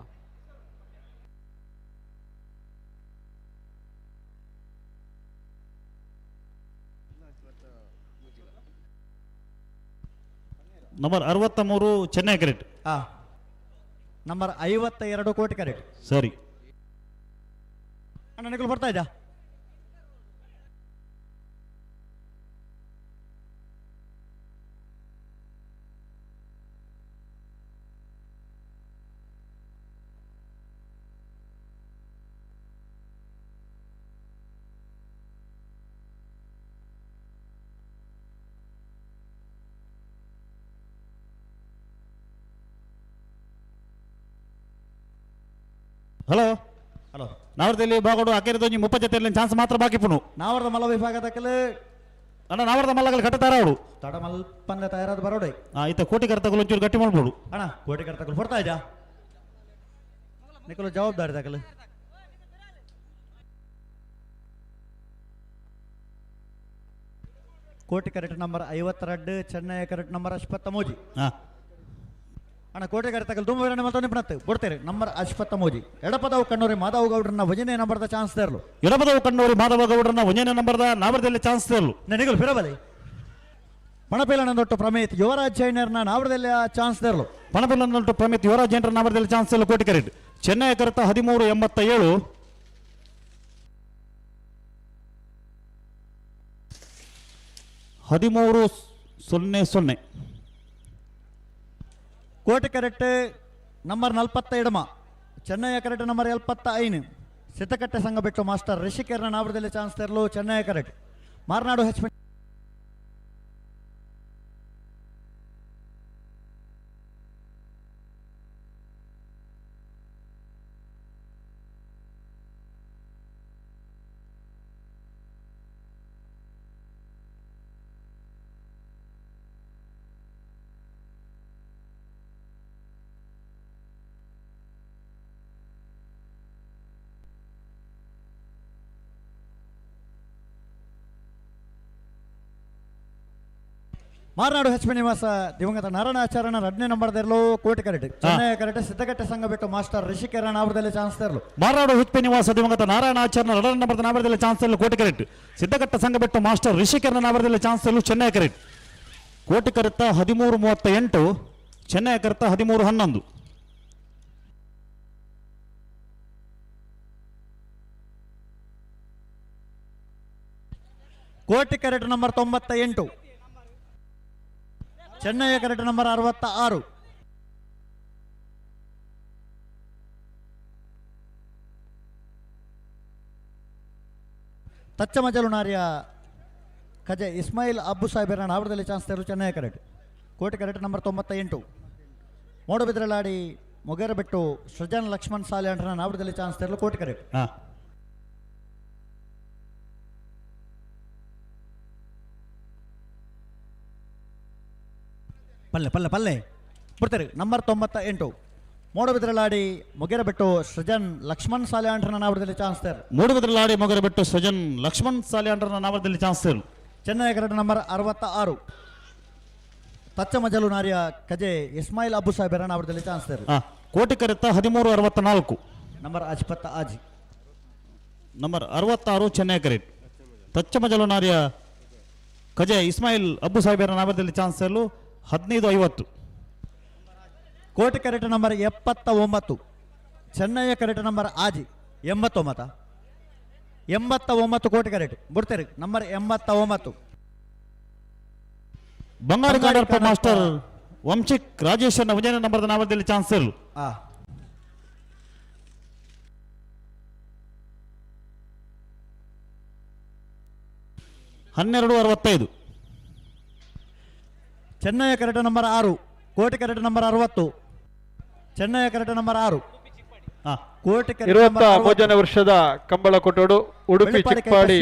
Number 63 Chennaya correct. Number 52 Koti correct. ಸರಿ. ನನಗೆ ಬರ್ತಾ ಇದ್ದ ಹಲೋ ನಾವರದಲ್ಲಿ ಬಾಗೋಡು ಅಕೆರದೊಂಜಿ 30 ಜೊತೆಯಲ್ಲಿ ಚಾನ್ಸ್ ಮಾತ್ರ ಬಾಕಿ ಪುನು ನಾವರದ ಮಲ್ಲ ವಿಭಾಗದಕ್ಕಲು ಅಣ್ಣ ನಾವರದ ಮಲ್ಲಗಳು ಕಟ್ಟತಾರ ಅವಳು ತಡ ಮಲ್ಪಂದ ತಯಾರಾದ ಬರೋಡೆ ಈತ ಕೋಟಿ ಕರ್ತಗಳು ಒಂಚೂರು ಗಟ್ಟಿ ಮಾಡ್ಬೋದು ಅಣ್ಣ. ಕೋಟಿ ಕರ್ತಗಳು ಬರ್ತಾ ಇದ್ದ ನಿಖಲು ಜವಾಬ್ದಾರಿ ತಗಲು. Koti correct number 52 Chennaya correct number 53. ಅಣ್ಣ ಕೋಟೆ ಕರೆತಕಲ್ ತುಂಬ ಬೇರೆ ಮತ್ತೊಂದು ಬಿಡತ್ತೆ ಕೊಡ್ತೇವೆ. ನಂಬರ್ 53 ಎಡಪದವು ಕಣ್ಣೂರಿ ಮಾಧವ ಗೌಡ್ರನ್ನ ವಜನೆ ನಂಬರ್ದ ಚಾನ್ಸ್ ತೆರಲು. ಎಡಪದವು ಕಣ್ಣೂರಿ ಮಾಧವ ಗೌಡ್ರನ್ನ ವಜನೆ ನಂಬರ್ದ ನಾವರದಲ್ಲಿ ಚಾನ್ಸ್ ತೆರಲು. ನೆನೆಗಳು ಫಿರಬಲಿ ಪಣಪೇಲನದೊಟ್ಟು ಪ್ರಮೇತ್ ಯುವರಾಜ್ ಜೈನರ್ನ ನಾವರದಲ್ಲಿ ಚಾನ್ಸ್ ತೆರಲು. ಪಣಪೇಲನದೊಟ್ಟು ಪ್ರಮೇತ್ ಯುವರಾಜ್ ಜೈನರ್ ನಾವರದಲ್ಲಿ ಚಾನ್ಸ್ ತೆರಲು ಕೋಟಿ ಕರೆಕ್ಟ್. ಚೆನ್ನೈ ಕರೆತ 13-87. Koti correct number 47 Chennaya correct number 75 ಸಿತಕಟ್ಟೆ ಸಂಘ ಬಿಟ್ಟು ಮಾಸ್ಟರ್ ರಿಷಿಕೇರ್ನ ನಾವರದಲ್ಲಿ ಚಾನ್ಸ್ ತೆರಲು Chennai correct. Marnadu H Marnadu H P ನಿವಾಸ ದಿವಂಗತ ನಾರಾಯಣಾಚಾರ್ಯನ 2ನೇ ನಂಬರ್ದಲ್ಲೂ ಕೋಟಿ ಕರೆಟ್ ಚೆನ್ನೈ ಕರೆಟ್ ಸಿದ್ದಗಟ್ಟೆ ಸಂಘ ಬಿಟ್ಟು ಮಾಸ್ಟರ್ ರಿಷಿಕರಣ ಅವರದಲ್ಲಿ ಚಾನ್ಸ್ ತರಲು ಮಾರಾಡು ಹುಚ್ಚೆ ನಿವಾಸ ದಿವಂಗತ ನಾರಾಯಣಾಚಾರ್ಯ 2ನೇ ನಂಬರ್ದ ನಾವರದಲ್ಲಿ ಚಾನ್ಸ್ ತರಲು ಕೋಟಿ ಕರೆಟ್ ಸಿದ್ದಗಟ್ಟ ಸಂಘ ಬಿಟ್ಟು ಮಾಸ್ಟರ್ ರಿಷಿಕರಣ ನಾವರದಲ್ಲಿ ಚಾನ್ಸ್ ತರಲು ಚೆನ್ನೈ ಕರೆಟ್ ಕೋಟಿ ಕರೆತ 13:38 ಚೆನ್ನೈ ಕರೆತ 13:11 Koti correct number 98 Chennaya correct number 66 Tachchamajalu ನಾರ್ಯ ಖಜೆ ಇಸ್ಮಾಯಿಲ್ ಅಬ್ಬು ಸಾಹೇಬರ ನಾವರದಲ್ಲಿ ಚಾನ್ಸ್ ತರಲು Chennaya correct Koti correct number 98 ಮೋಡಬಿದ್ರಲಾಡಿ ಮೊಗೇರಬೆಟ್ಟು ಸೃಜನ್ ಲಕ್ಷ್ಮಣ್ ಸಾಲೆ ಅಂಟನ ನಾವರದಲ್ಲಿ ಚಾನ್ಸ್ ತರಲು ಕೋಟಿ ಕರೆಟ್ ಪಲ್ಲೆ ಬಿಡ್ತಾರೆ ನಂಬರ್ 98 ಮೋಡಬಿದ್ರಲಾಡಿ ಮೊಗೇರಬೆಟ್ಟು ಸೃಜನ್ ಲಕ್ಷ್ಮಣ್ ಸಾಲೆ ಅಂಟನ ನಾವರದಲ್ಲಿ ಚಾನ್ಸ್ ತರ್ ಮೂಡುಬಿದ್ರಲಾಡಿ ಮೊಗೇರಬೆಟ್ಟು ಸೃಜನ್ ಲಕ್ಷ್ಮಣ್ ಸಾಲೆ ಅಂಟನ ನಾವರದಲ್ಲಿ ಚಾನ್ಸ್ ತರು ಚೆನ್ನೈ ಕರೆಟ್ ನಂಬರ್ 66 ತಚ್ಚಮಜಲು ನಾರ್ಯ ಕಜೆ ಇಸ್ಮಾಯಿಲ್ ಅಬ್ಬು ಸಾಹೇಬರ ನಾವರದಲ್ಲಿ ಚಾನ್ಸ್ ತರ್ ಕೋಟಿ ಕರೆತ 13:64 ನಂಬರ್ 50 ಆಜಿ ನಂಬರ್ 66 ಚೆನ್ನೈ ಕರೆಟ್ ತಚ್ಚಮಜಲು ನಾರ್ಯ ಕಜೆ ಇಸ್ಮಾಯಿಲ್ ಅಬ್ಬು ಸಾಹೇಬರ ನಾವರದಲ್ಲಿ ಚಾನ್ಸ್ ತರಲು 15:50 ಕೋಟಿ correct number 79 Chennai correct number ಆಜಿ 89 ಕೋಟಿ ಕರೆಟ್ ಬಿಡ್ತಾರೆ ನಂಬರ್ 89 ಬಂಗಾರಿ ಕಾಡರ್ಪ ಮಾಸ್ಟರ್ ವಂಶಿಕ್ ರಾಜೇಶ್ವರನ 1ನೇ ನಂಬರ್ದ ನಾವರದಲ್ಲಿ ಚಾನ್ಸ್ ತರಲು 12:65 ಚೆನ್ನೈ ಕರೆಟ್ ನಂಬರ್ 6 ಕೋಟಿ correct number 60 Chennai correct number 6 ಕೋಟಿ ಕರೆಟ್ 23ನೇ ವರ್ಷದ ಕಂಬಳ ಕೊಟ್ಟೋಡು ಉಡುಪಿ ಚಿಕ್ಪಾಡಿ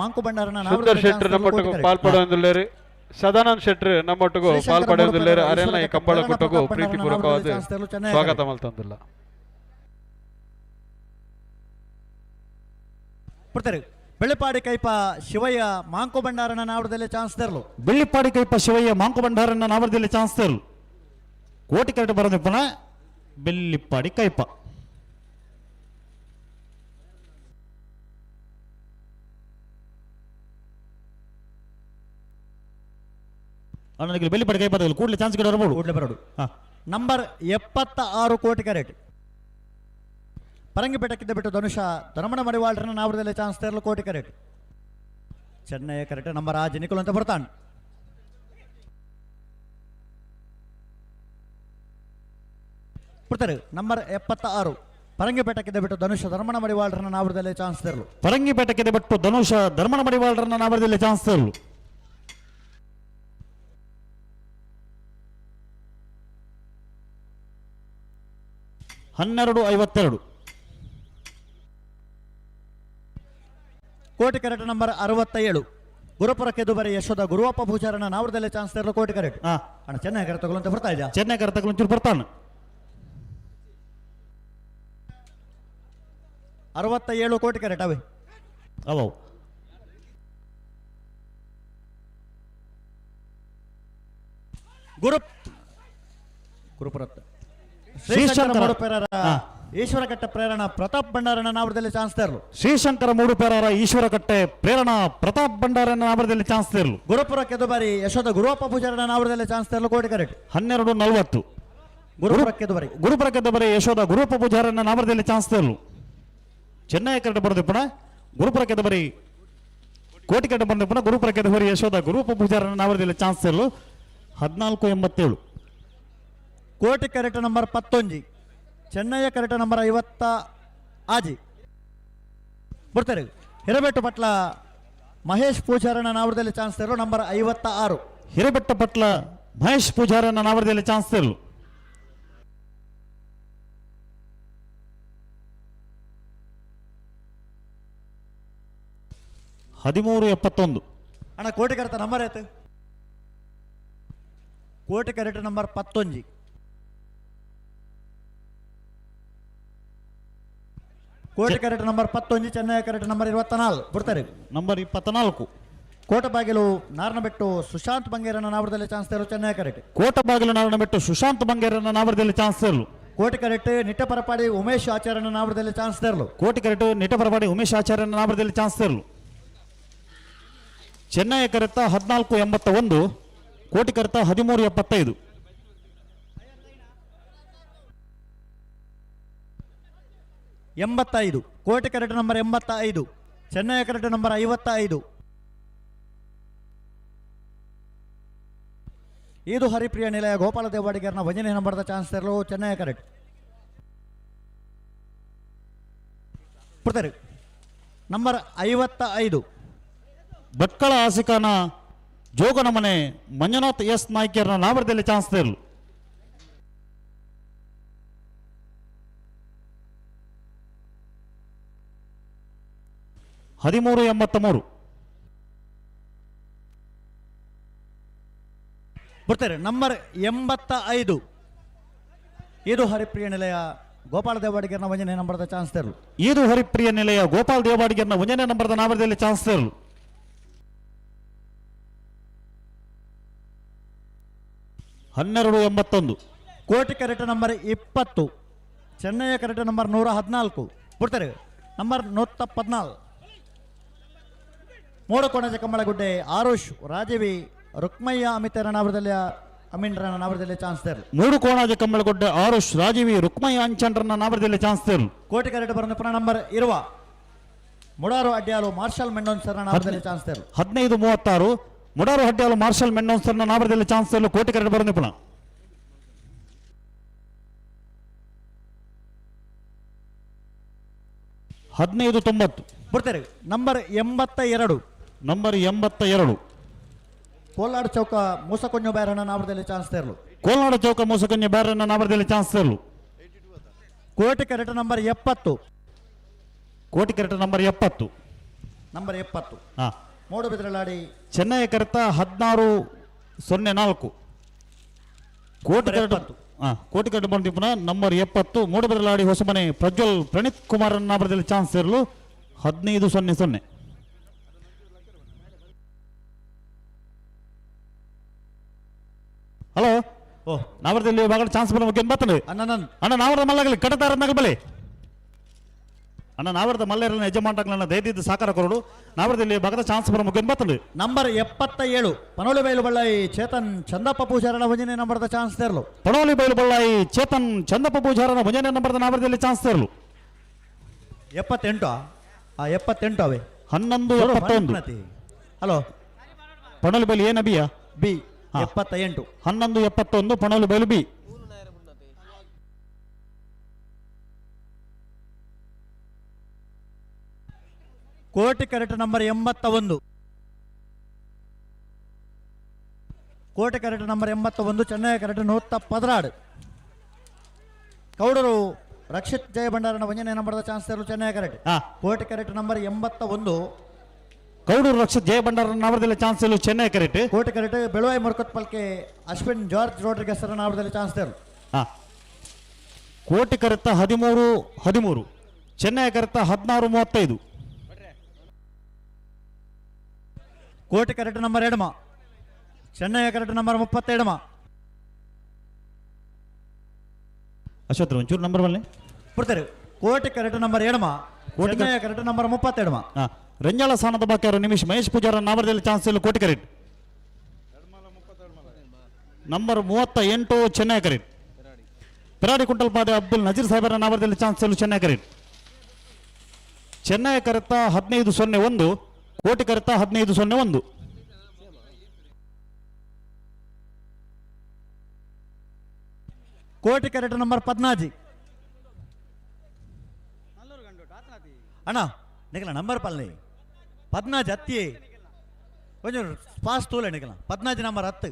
ಮಾಂಕು ಬಂಡಾರನ ಸುಂದರ್ ಶೆಟ್ಟರ್ ನಮ್ಮೊಟ್ಟಿಗೂ ಪಾಲ್ಪಡುವಂದಿಲ್ಲೇರು ಸದಾನಂದ್ ಶೆಟ್ಟರ್ ನಮ್ಮೊಟ್ಟಿಗೂ ಪಾಲ್ಪಡುವಂದಿಲ್ಲೇರು ಅರೆಲ್ಲ ಈ ಕಂಬಳ ಕೊಟ್ಟೋಗು ಪ್ರೀತಿಪೂರ್ವಕವಾದ ಸ್ವಾಗತ ಮಲ್ತಂದಿಲ್ಲ ಬಿಡ್ತಾರೆ ಬೆಳ್ಳಿಪಾಡಿ ಕೈಪ ಶಿವಯ್ಯ ಮಾಂಕು ಬಂಡಾರನ ನಾವರದಲ್ಲಿ ಚಾನ್ಸ್ ತರಲು ಬೆಳ್ಳಿಪಾಡಿ ಕೈಪ ಶಿವಯ್ಯ ಮಾಂಕು ಬಂಡಾರನ ನಾವರದಲ್ಲಿ ಚಾನ್ಸ್ ತರಲು ಕೋಟಿ ಕರೆಟ್ ಬರೋದಪ್ಪನ ಬೆಳ್ಳಿಪಾಡಿ ಕೈಪ ಅವನಿಗೆ ಬೆಳ್ಳಿಪಾಡಿ ಕೈಪ ಕೂಡಲೇ ಚಾನ್ಸ್ ಕೂಡಲೇ ಬರೋಡು ನಂಬರ್ 76 ಕೋಟಿ ಕರೆಟ್ ಪರಂಗಿಪೇಟಕ್ಕಿದ್ದ ಬಿಟ್ಟು ಧನುಷ ಧನಮಣ ಮಡಿವಾಳ್ರನ್ನ ನಾವರದಲ್ಲಿ ಚಾನ್ಸ್ ತರಲು Koti correct Chennaya correct number ಆಜಿ ನಿಖಲ್ ಅಂತ ಬರ್ತಾನೆ ಬಿಡ್ತಾರೆ ನಂಬರ್ 76 ಪರಂಗಿಪೇಟಕ್ಕಿದ್ದ ಬಿಟ್ಟು ಧನುಷ ಧರ್ಮಣ ಮಡಿವಾಳ್ರನ್ನ ನಾವರದಲ್ಲಿ ಚಾನ್ಸ್ ತರಲು ಪರಂಗಿಪೇಟಕ್ಕಿದ್ದ ಬಿಟ್ಟು ಧನುಷ ಧರ್ಮಣ ಮಡಿವಾಳ್ರನ್ನ ನಾವರದಲ್ಲಿ ಚಾನ್ಸ್ ತರಲು 12:52 ಕೋಟಿ ಕರೆಟ್ ನಂಬರ್ 67 ಗುರುಪುರಕ್ಕೆ ದುಬಾರಿ ಯಶೋಧ ಗುರುವಪ್ಪ ಪೂಜಾರನ ನಾವರದಲ್ಲಿ ಚಾನ್ಸ್ ತರಲು ಕೋಟಿ ಕರೆಟ್ ಅಣ್ಣ ಚೆನ್ನೈ ಕರೆ ತಗೊಳ್ಳಂತ ಬರ್ತಾ ಇದೆಯಾ ಚೆನ್ನೈ ಕರೆ ತಗೊಳ್ಳಂತ ಬರ್ತಾನೆ 67 ಕೋಟಿ ಕರೆಟ್ ಅವೇ ಅವು ಗುರುಪುರತ್ತ ಶ್ರೀಶಂಕರ ಈಶ್ವರಕಟ್ಟೆ ಪ್ರೇರಣಾ ಪ್ರತಾಪ್ ಭಂಡಾರನ ನಾವರದಲ್ಲಿ ಚಾನ್ಸ್ ತರಲು ಶ್ರೀಶಂಕರ ಮೂಡುಪೇರಾರ ಈಶ್ವರಕಟ್ಟೆ ಪ್ರೇರಣಾ ಪ್ರತಾಪ್ ಭಂಡಾರನ ನಾವರದಲ್ಲಿ ಚಾನ್ಸ್ ತರಲು ಗುರುಪುರಕ್ಕೆ ದುಬಾರಿ ಯಶೋಧ ಗುರುವಪ್ಪ ಪೂಜಾರನ ನಾವರದಲ್ಲಿ ಚಾನ್ಸ್ ತರಲು ಕೋಟಿ ಕರೆಟ್ 12:40 ಗುರುಪುರಕ್ಕೆ ದುಬಾರಿ ಯಶೋಧ ಗುರುವಪ್ಪ ಪೂಜಾರನ ನಾವರದಲ್ಲಿ ಚಾನ್ಸ್ ತರಲು ಚೆನ್ನೈ ಕರೆಟ್ ಬರೋದಪ್ಪಣ ಗುರುಪುರಕ್ಕೆ ದುಬಾರಿ ಕೋಟಿ ಕರೆಟ್ ಬಂದಪ್ಪಣ ಗುರುಪುರಕ್ಕೆ ದುಬಾರಿ ಯಶೋಧ ಗುರುವಪ್ಪ ಪೂಜಾರನ ನಾವರದಲ್ಲಿ ಚಾನ್ಸ್ ತರಲು 14:87 ಕೋಟಿ correct number 11 Chennai correct number 50 ಆಜಿ ಬಿಡ್ತಾರೆ ಹಿರೇಬೆಟ್ಟು ಪಟ್ಲ ಮಹೇಶ್ ಪೂಜಾರನ ನಾವರದಲ್ಲಿ ಚಾನ್ಸ್ ತರಲು ನಂಬರ್ 56 ಹಿರೇಬೆಟ್ಟ ಪಟ್ಲ ಮಹೇಶ್ ಪೂಜಾರನ ನಾವರದಲ್ಲಿ ಚಾನ್ಸ್ ತರಲು 13:71 ಅಣ್ಣ ಕೋಟಿ ಕರೆತ ನಂಬರ್ ಆಯ್ತು ಕೋಟಿ ಕರೆಟ್ ನಂಬರ್ 11 ಕೋಟಿ correct number 11 Chennai correct number 24 ಬಿಡ್ತಾರೆ ನಂಬರ್ 24 ಕೋಟಬಾಗಿಲು ನಾರನಬೆಟ್ಟು ಸುಶಾಂತ್ ಬಂಗೇರನ ನಾವರದಲ್ಲಿ ಚಾನ್ಸ್ ತೇರು ಚೆನ್ನೈ ಕರೆಕ್ಟ್. ಕೋಟಬಾಗಿಲು ನಾರಾಯಣಬೆಟ್ಟು ಸುಶಾಂತ್ ಬಂಗೇರನ ನಾವರದಲ್ಲಿ ಚಾನ್ಸ್ ತೇರಲು. ಕೋಟಿ ಕರೆಕ್ಟ್ ನಿಟ್ಟಪರಪಾಡಿ ಉಮೇಶ್ ಆಚಾರ್ಯನ ನಾವರದಲ್ಲಿ ಚಾನ್ಸ್ ತೇರಲು. ಕೋಟಿ ಕರೆಕ್ಟ್ ನಿಟಪರಪಾಡಿ ಉಮೇಶ್ ಆಚಾರ್ಯನ ನಾವರದಲ್ಲಿ ಚಾನ್ಸ್ ತೇರಲು. ಚೆನ್ನೈ ಕರೆತ 1481, ಕೋಟಿ ಕರೆತ 1375. ಎಂಬತ್ತೈದು ಕೋಟಿ correct number 85, Chennai correct number 55. ಇದು ಹರಿಪ್ರಿಯ ನಿಲಯ ಗೋಪಾಲ ದೇವಾಡಿಗರ್ನ ವಂಜನೆ ನಂಬರ್ದ ಚಾನ್ಸ್ ತರಲು ಚೆನ್ನೈ ಕರೆಕ್ಟ್. ಪುರ್ತರು ನಂಬರ್ 55 ಭಟ್ಕಳ ಆಸಿಕಾನ ಜೋಗನ ಮನೆ ಮಂಜುನಾಥ್ ಎಸ್ ನಾಯ್ಕರ್ನ ನಾವರದಲ್ಲಿ ಚಾನ್ಸ್ ತೇರಲು. ಹದಿಮೂರು 83. ಬರ್ತಾರೆ ನಂಬರ್ 85. ಇದು ಹರಿಪ್ರಿಯ ನಿಲಯ ಗೋಪಾಲ ದೇವಾಡಿಗರ್ನ ವಂಜನೆ ನಂಬರ್ದ ಚಾನ್ಸ್ ತರಲು. ಇದು ಹರಿಪ್ರಿಯ ನಿಲಯ ಗೋಪಾಲ್ ದೇವಾಡಿಗರ್ನ ವಂಜನೆ ನಂಬರ್ದ ನಾವರದಲ್ಲಿ ಚಾನ್ಸ್ ತೇರಲು. 1281. ಕೋಟಿ correct number 20, Chennai correct number 114. ಬರ್ತಾರೆ ನಂಬರ್ 114 ಮೋಡಕೋಣಜ ಕಮ್ಮಳಗುಡ್ಡೆ ಆರುಷ್ ರಾಜೀವಿ ರುಕ್ಮಯ್ಯ ಅಮಿತರ ನಾವರದಲ್ಲಿ ಅಮೀನ್ರನ ನಾವರದಲ್ಲಿ ಚಾನ್ಸ್ ತೇರು. 3 ಕೋಣಾಜ ಕಮ್ಮಳಗುಡ್ಡೆ ಆರುಷ್ ರಾಜೀವಿ ರುಕ್ಮಯ್ಯ ಅಂಚಂಡ್ರನ ನಾವರದಲ್ಲಿ ಚಾನ್ಸ್ ತೇರಲು. ಕೋಟಿ ಕರೆಕ್ಟ್ ಬರೋದು ಪುನಃ ನಂಬರ್ 20 ಮುಡಾರು ಅಡ್ಯಾಲು ಮಾರ್ಷಲ್ ಮೆಂಡೋನ್ ಸರ್ ನಾವರದಲ್ಲಿ ಚಾನ್ಸ್ ತೇರು. 1536 ಮುಡಾರು ಹಡ್ಯಾಲು ಮಾರ್ಷಲ್ ಮೆಂಡೋನ್ ಸರ್ನ ನಾವರದಲ್ಲಿ ಚಾನ್ಸ್ ತೇರಲು. ಕೋಟಿ ಕರೆಕ್ಟ್ ಬರೋದು ಪುನಃ 1590. ಬರ್ತಾರೆ ನಂಬರ್ 82 ನಂಬರ್ 82 ಕೋಲಾರ ಚೌಕ ಮೂಸಕೊಂಜು ಬ್ಯಾರನ ನಾವರದಲ್ಲಿ ಚಾನ್ಸ್ ತೇರಲು. ಕೋಲಾರ ಚೌಕ ಮೂಸಕನ್ಯ ಬ್ಯಾರನ ನಾವರದಲ್ಲಿ ಚಾನ್ಸ್ ತೇರಲು. ಕೋಟಿ ಕರೆಕ್ಟ್ ನಂಬರ್ 70 ಕೋಟಿ ಕರೆಕ್ಟ್ ನಂಬರ್ 70 ನಂಬರ್ 70 ಹಾ ಮೂಡುಬಿದ್ರಲಾಡಿ ಚೆನ್ನೈ ಕರೆತ 1604. ಕೋಟಿ ಕರೆಕ್ಟ್ ಕೋಟಿ ಕರೆಕ್ಟ್ ಬಂದು ಪುನಃ ನಂಬರ್ 70 ಮೂಡುಬಿದ್ರಲಾಡಿ ಹೊಸಮನೆ ಪ್ರಜ್ವಲ್ ಪ್ರಣೀತ್ ಕುಮಾರ್ ನಾವರದಲ್ಲಿ ಚಾನ್ಸ್ ತೇರಲು. 1500. ಹಲೋ ಓ ನಾವರದಲ್ಲಿ ಬಾಗಲ ಚಾನ್ಸ್ ಬರೋ ಮುಖ್ಯ ಬರ್ತದೆ ಅಣ್ಣ ನಾವರದ ಮಲ್ಲಗಲಿ ಕಡತಾರ ನಗಬಲೆ ಅಣ್ಣ ನಾವರದ ಮಲ್ಲೆರನ್ನ ಯಜಮಾನಗಳನ್ನ ದಯದಿದ್ದು ಸಾಕಾರ ಕೊರಡು ನಾವರದಲ್ಲಿ ಬಾಗದ ಚಾನ್ಸ್ ಬರೋ ಮುಖ್ಯ ಬರ್ತದೆ. ನಂಬರ್ 77 ಪನೋಳಿ ಬೈಲು ಬಳ್ಳಾಯಿ ಚೇತನ್ ಚಂದಪ್ಪ ಪೂಜಾರನ ವಂಜನೆ ನಂಬರ್ದ ಚಾನ್ಸ್ ತೇರಲು. ಪನೋಳಿ ಬೈಲು ಬಳ್ಳಾಯಿ ಚೇತನ್ ಚಂದಪ್ಪ ಪೂಜಾರನ ವಂಜನೆ ನಂಬರ್ದ ನಾವರದಲ್ಲಿ ಚಾನ್ಸ್ ತೇರಲು. 78 78 ಅವೇ 1171. ಹಲೋ ಪನೋಳಿ ಬೈಲು ಏನ ಬಿಯ ಬಿ 78 1171 ಪನೋಳಿ ಬೈಲು B. Koti correct number 81 Koti correct number 81 Chennaya correct 116. Kaudaru Rakshith ಜಯಭಂಡಾರನ ವಂಜನೆ ನಂಬರ್ದ ಚಾನ್ಸ್ ತೇರಲು Chennaya correct. Koti correct number 81 Kauduru Rakshith ಜಯಭಂಡಾರನ ನಾವರದಲ್ಲಿ ಚಾನ್ಸ್ ತೇರಲು ಚೆನ್ನೈ ಕರೆಕ್ಟ್. ಕೋಟಿ ಕರೆಕ್ಟ್ ಬೆಳುವಾಯಿ ಮುರ್ಕತ್ ಪಲ್ಕೆ ಅಶ್ವಿನ್ ಜಾರ್ಜ್ ರೋಡ್ರಿಗಸ್ ನಾವರದಲ್ಲಿ ಚಾನ್ಸ್ ತೇರಲು. ಕೋಟಿ ಕರೆತ 1313 ಚೆನ್ನೈ ಕರೆತ 1635. Koti correct number 2 Chennaya correct number 32. Ashwath ಒಂಚೂರು ನಂಬರ್ ಬನ್ನಿ ಬಿಡ್ತಾರೆ. Koti correct number 2 Chennaya correct number 32. Renjala ಸ್ಥಾನದ ಬಾಕ್ಯಾರು ನಿಮಿಷ್ ಮಹೇಶ್ ಪೂಜಾರ ನಾವರದಲ್ಲಿ ಚಾನ್ಸ್ ಇಲ್ಲ. Koti correct number 38 Chennaya correct. Piradi Kuntal Pade Abdul Nazeer ಸಾಹೇಬರ ನಾವರದಲ್ಲಿ ಚಾನ್ಸ್ ಇಲ್ಲ. ಚೆನ್ನೈ ಕರೆಕ್ಟ್. ಚೆನ್ನೈ ಕರೆತ 1501 ಕೋಟಿ ಕರೆತ 1501. ಕೋಟಿ ಕರೆಕ್ಟ್ ನಂಬರ್ 14 ಅಣ್ಣ ನಿಖಲ ನಂಬರ್ ಪಾಲನೆ 14 ಹತ್ತಿ ಕೊಂಚ ಫಾಸ್ಟ್ ತೋಲೆ ನಿಖಲ 14 ನಂಬರ್ 10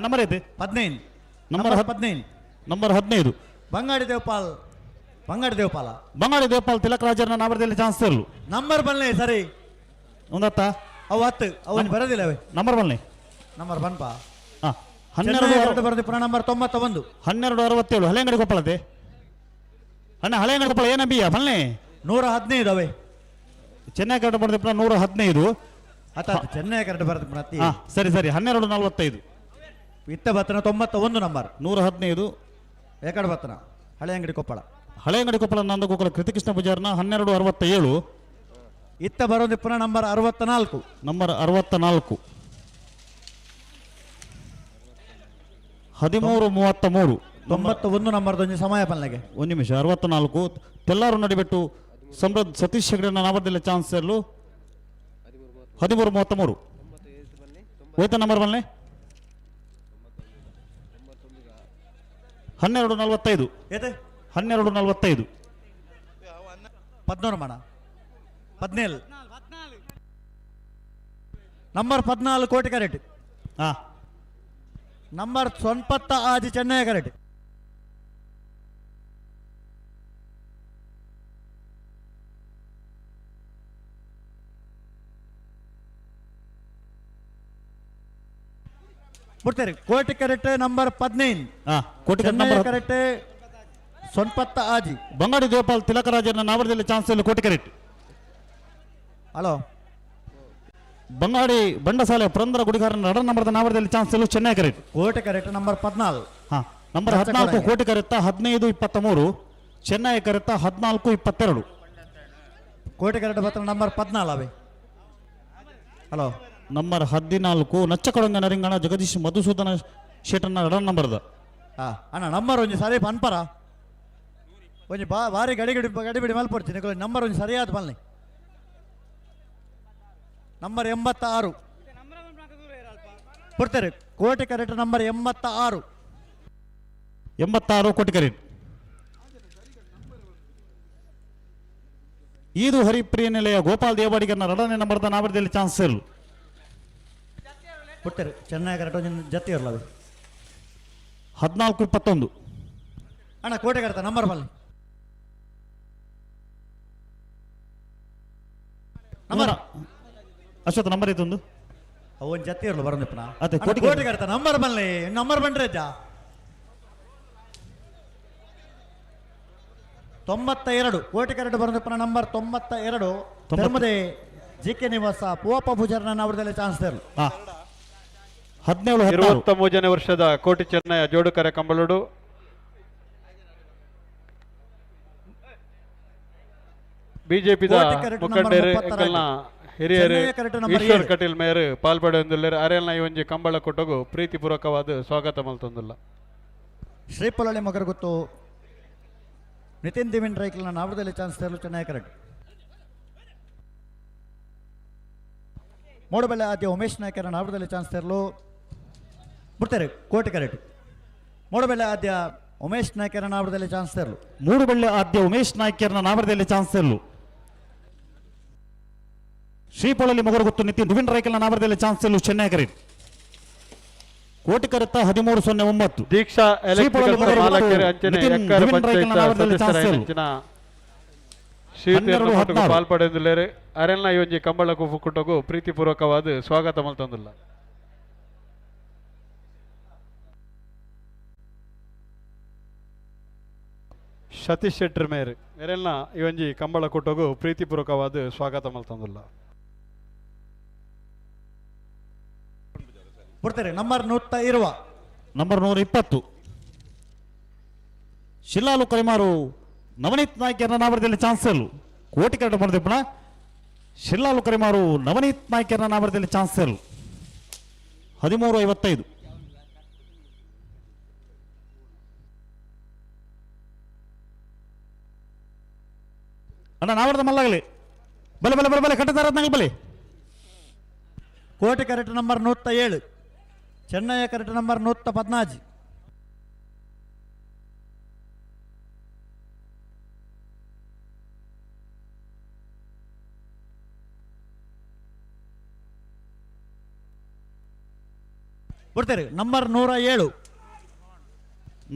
ನಂಬರ್ ಐತೆ 15 ನಂಬರ್ 15 ನಂಬರ್ 15 ಬಂಗಾಡಿ ದೇವಪಾಲ್ ಬಂಗಾಡಿ ದೇವಪಾಲ್ ತಿಲಕ್ ರಾಜರ್ನ ನಾವರದಲ್ಲಿ ಚಾನ್ಸ್ ತೇರಲು. ನಂಬರ್ ಬನ್ನಿ ಸರಿ ಒಂದತ್ತ ಅವು 10 ಅವನು ಬರೋದಿಲ್ಲ ಅವೇ ನಂಬರ್ ಬನ್ನಿ ನಂಬರ್ ಬನ್ಪ 12 ಬರೋದು ಪುನಃ ನಂಬರ್ 91 1267 ಹಳೆಂಗಡಿ ಕೊಪ್ಪಳತೆ ಅಣ್ಣ ಹಳೆಂಗಡಿ ಕೊಪ್ಪಳ ಏನಬಿಯ ಬನ್ನಿ 115 ಅವೇ ಚೆನ್ನೈ ಕರೆಕ್ಟ್ ಬರೆದ 115. ಚೆನ್ನೈ ಕರೆಕ್ಟ್ ಬರುತ್ತೆ ಪ್ರತಿ ಹಾ ಸರಿ ಸರಿ 12:45 ಇತ್ತ ಬತ್ತನ 91 ನಂಬರ್ 115 ಏಕಡೆ ಬತ್ತನ ಹಳೆ ಅಂಗಡಿ ಕೊಪ್ಪಳ ಹಳೆ ಅಂಗಡಿ ಕೊಪ್ಪಳ ನಂದಗೋಕುಲ ಕೃತಿಕೃಷ್ಣ ಪೂಜಾರನ 12:67 ಇತ್ತ ಬರೋದು ಪುನಃ ನಂಬರ್ 64 ನಂಬರ್ 64 13:33 91 ನಂಬರ್ದೊಂದು ಸಮಯ ಪಲ್ಲೆಗೆ ಒಂದು ನಿಮಿಷ 64 ತೆಲ್ಲಾರು ನಡಿಬಿಟ್ಟು ಸಮೃದ್ಧ ಸತೀಶ್ ಹೆಗಡೆನ ನಾಮದಲ್ಲಿ ಚಾನ್ಸ್ ಎಲ್ಲು 13:33 ಹೋಯ್ತಾ ನಂಬರ್ ಬನ್ನಿ 12:45 ಏತೆ 12:45 14 ಮಾಡ 17 ನಂಬರ್ 14 ಕೋಟಿ ಕರೆಕ್ಟ್ ಹಾ ನಂಬರ್ 96 ಚೆನ್ನೈ ಕರೆಕ್ಟ್ ಬಿಡ್ತಾರೆ ಕೋಟಿ ಕರೆಕ್ಟ್ ನಂಬರ್ 15 ಹಾ ಕೋಟಿ ಚೆನ್ನೈ ನಂಬರ್ ಕರೆಕ್ಟ್ 96 ಬಂಗಾಡಿ ಗೋಪಾಲ್ ತಿಲಕರಾಜನ ನಾಮದಲ್ಲಿ ಚಾನ್ಸ್ ಎಲ್ಲು ಕೋಟಿ ಕರೆಕ್ಟ್ ಹಲೋ ಬಂಗಾಡಿ ಬಂಡಸಾಲೆ ಪುರಂದರ ಗುಡಿಗಾರನ ರಡ ನಂಬರ್ದ ನಾಮದಲ್ಲಿ ಚಾನ್ಸ್ ಎಲ್ಲು Chennaya correct Koti correct number 14 ಹಾ ನಂಬರ್ 14 ಕೋಟಿ ಕರೆತ್ತ 15:23 ಚೆನ್ನೈ ಕರೆತ್ತ 14:22 ಕೋಟಿ ಕರೆಕ್ಟ್ ಬತ್ತ ನಂಬರ್ 14 ಅವೇ ಹಲೋ ನಂಬರ್ 14 ನಚ್ಚಕೊಳಂಗ ನರಿಂಗಣ ಜಗದೀಶ್ ಮಧುಸೂದನ ಶೇಟನ್ನ ರಡ ನಂಬರ್ದ ಅಣ್ಣ ನಂಬರ್ ಒಂದು ಸರಿ ಅನ್ಪರ ಒಂದು ಭಾರಿ ಗಡಿಬಿಡಿ ಮಲ್ಪಡ್ತೀನಿ ನಂಬರ್ ಒಂದು ಸರಿಯಾದ ಬನ್ನಿ ನಂಬರ್ 86 ಕೊಡ್ತಾರೆ ಕೋಟಿ ಕರೆಕ್ಟ್ ನಂಬರ್ 86 ಕೋಟಿ ಕರೆಕ್ಟ್ ಇದು ಹರಿಪ್ರಿಯ ನಿಲಯ ಗೋಪಾಲ್ ದೇವಾಡಿಗರನ ರಡನೆ ನಂಬರ್ದ ನಾಮದಲ್ಲಿ ಚಾನ್ಸ್ ಎಲ್ಲು ಕೊಡ್ತಾರೆ ಚೆನ್ನೈ ಕರೆಕ್ಟ್ ಒಂದು ಜತಿ ಇರಲ್ಲ 14:21 ಅಣ್ಣ ಕೋಟಿ ಕರೆಕ್ಟ್ ನಂಬರ್ ಬನ್ನಿ ನಂಬರ್ ಅಶ್ವತ್ ನಂಬರ್ ಇತ್ತೊಂದು ಒಂದು ಜತಿ ಇರಲ್ಲ ಬರೋದಪ್ಪನ ಅದೇ ಕೋಟಿ ಕರೆಕ್ಟ್ ನಂಬರ್ ಬನ್ನಿ ನಂಬರ್ ಬಂದ್ರೆ ಅಜ್ಜ 92 ಕೋಟಿ ಕರೆಕ್ಟ್ ಬರೋದಪ್ಪನ ನಂಬರ್ 92 ಧರ್ಮದೆ ಜಿ.ಕೆ. ನಿವಾಸ ಪೂವಪ್ಪ ಪೂಜಾರನ ನಾವರದಲ್ಲಿ ಚಾನ್ಸ್ ಇರಲ್ಲ 23ನೇ ವರ್ಷದ ಕೋಟಿ ಚೆನ್ನಯ ಜೋಡುಕರೆ ಕಂಬಳೂಡು ಬಿಜೆಪಿದ ಮುಖಂಡರು ಎಂಕಲ್ನ ಹಿರಿಯರು ಈಶ್ವರ್ ಕಟೀಲ್ ಮೇಯರ್ ಪಾಲ್ಪಡೆಯೊಂದುಲ್ಲೇರು ಅರೆಲ್ನ ಈ ಒಂಜಿ ಕಂಬಳ ಕೊಟ್ಟೋಗು ಪ್ರೀತಿಪೂರ್ವಕವಾದ ಸ್ವಾಗತ ಮಲ್ತೊಂದುಲ್ಲ ಶ್ರೀಪೊಳಲಿ ಮಗರ ಗೊತ್ತು ನಿತಿನ್ ದಿವಿನ್ ರೈಕಲ್ನ ನಾವರದಲ್ಲಿ ಚಾನ್ಸ್ ಇರಲು ಚೆನ್ನೈ ಕರೆಕ್ಟ್ ಮೂಡಬೆಳ್ಳೆ ಆದ್ಯ ಉಮೇಶ್ ನಾಯ್ಕರ ನಾವರದಲ್ಲಿ ಚಾನ್ಸ್ ಇರಲು ಬಿಡ್ತಾರೆ ಕೋಟಿ ಕರೆಕ್ಟ್ ಮೂಡಬೆಳ್ಳೆ ಆದ್ಯ ಉಮೇಶ್ ನಾಯ್ಕರ ನಾವರದಲ್ಲಿ ಚಾನ್ಸ್ ಇರಲು ಮೂಡುಬೆಳ್ಳೆ ಆದ್ಯ ಉಮೇಶ್ ನಾಯ್ಕರ್ನ ನಾಮದಲ್ಲಿ ಚಾನ್ಸ್ ಎಲ್ಲು ಶ್ರೀಪೊಳಲಿ ಮಗರು ಗೊತ್ತು ನಿತಿನ್ ದುವಿನ್ ರೈಕಲ್ನ ನಾಮದಲ್ಲಿ ಚಾನ್ಸ್ ಎಲ್ಲು ಚೆನ್ನೈ ಕರೆಕ್ಟ್ ಕೋಟಿ ಕರೆತ್ತ 13:09 ದೀಕ್ಷಾ ಪಾಲ್ಪಡೆಯೊಂದುಲ್ಲೇರು ಅರೆಲ್ನ ಈ ಒಂಜಿ ಕಂಬಳ ಕುಟ್ಟೋಗು ಪ್ರೀತಿಪೂರ್ವಕವಾದ ಸ್ವಾಗತ ಮಲ್ತೊಂದುಲ್ಲ ಸತೀಶ್ ಶೆಟ್ಟರ್ ಮೇಯರ್ ಎರೆಲ್ನ ಈ ಒಂಜಿ ಕಂಬಳ ಕೊಟ್ಟೋಗು ಪ್ರೀತಿಪೂರ್ವಕವಾದ ಸ್ವಾಗತ ಮಲ್ತೊಂದುಲ್ಲ ಬಿಡ್ತಾರೆ ನಂಬರ್ 120 ನಂಬರ್ 120 ಶಿಲ್ಲಾಲು ಕೈಮಾರು ನವನೀತ್ ನಾಯ್ಕರ್ನ ನಾಮದಲ್ಲಿ ಚಾನ್ಸ್ ಎಲ್ಲು ಕೋಟಿ ಕರೆಕ್ಟ್ ಬಂದಿಪ್ಪಣ ಶಿಲ್ಲಾಲು ಕೈಮಾರು ನವನೀತ್ ನಾಯ್ಕರ್ನ ನಾಮದಲ್ಲಿ ಚಾನ್ಸ್ ಎಲ್ಲು 13:55 ಅಣ್ಣ ನಾವರ್ದ ಮಲ್ಲಾಗಲಿ ಬಲೆ ಬಲೆ ಬಲೆ ಬಲೆ ಕಟ್ಟದಾರ ಬಲೆ Koti correct number 107 Chennaya correct number 114 ಬಿಡ್ತಾರೆ number 107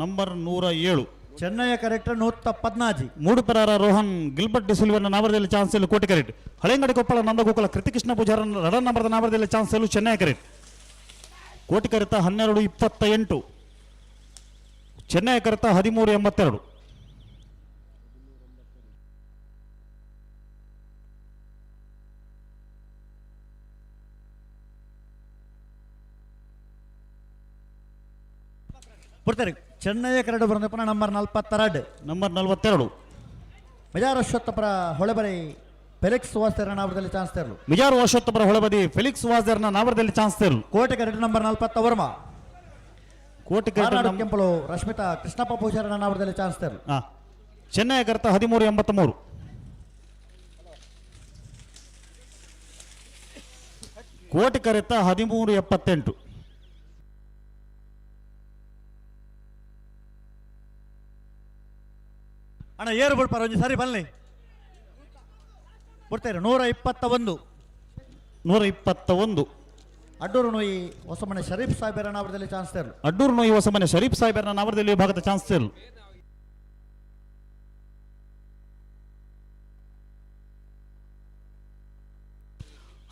number 107 Chennaya correct 114 Moodu Perara Rohan Gilbert ಡಿಸಿಲ್ವರ್ನ ನಾಮದಲ್ಲಿ ಚಾನ್ಸ್ ಎಲ್ಲು ಕೋಟಿ ಕರೆಕ್ಟ್ ಹಳೆಂಗಡಿ ಕೊಪ್ಪಳ ನಂದಗೋಕುಲ ಕೃತಿಕೃಷ್ಣ ಪೂಜಾರನ ರಡ ನಂಬರ್ದ ನಾಮದಲ್ಲಿ ಚಾನ್ಸ್ ಎಲ್ಲು Chennaya correct Koti correct 12:28 Chennaya correct 13:82 ಪುರ್ತರಿ ಚೆನ್ನೈ ಕರಡು ಬರೋದಪ್ಪನ number 42 number 42 Mijar Ashwathapura Holebadi Felix ವಾಸ್ತೇರ ನಾವರದಲ್ಲಿ ಚಾನ್ಸ್ ತೆರಲು ಮಿಜಾರು ಅಶ್ವತ್ಥಪುರ ಹೊಳಬದಿ ಫೆಲಿಕ್ಸ್ ವಾಜರ್ನ ನಾವರದಲ್ಲಿ ಚಾನ್ಸ್ ತೆರಲು ಕೋಟೆ ಕರಡು ನಂಬರ್ 40 ವರ್ಮ ಕೋಟಿ ಕೆಂಪಳು ರಶ್ಮಿತಾ ಕೃಷ್ಣಪ್ಪ ಪೂಜಾರನ ನಾವರದಲ್ಲಿ ಚಾನ್ಸ್ ತೆರಲು ಚೆನ್ನೈ ಕರ್ತ 1383 ಕೋಟಿ ಕರೆತ 1378 ಅಣ್ಣ ಏರು ಬಿಡ್ಪಾರ ಒಂಜಿ ಸರಿ ಬನ್ನಿ ಬಿಡ್ತೇವೆ 121 ಅಡ್ಡೂರು ನೋಯಿ ಹೊಸಮನೆ ಶರೀಫ್ ಸಾಹೇಬರ ನಾವರದಲ್ಲಿ ಚಾನ್ಸ್ ತೆರಲು ಅಡ್ಡೂರು ನೋಯಿ ಹೊಸಮನೆ ಶರೀಫ್ ಸಾಹೇಬರ ನಾವರದಲ್ಲಿ ವಿಭಾಗದ ಚಾನ್ಸ್ ತೆರಲು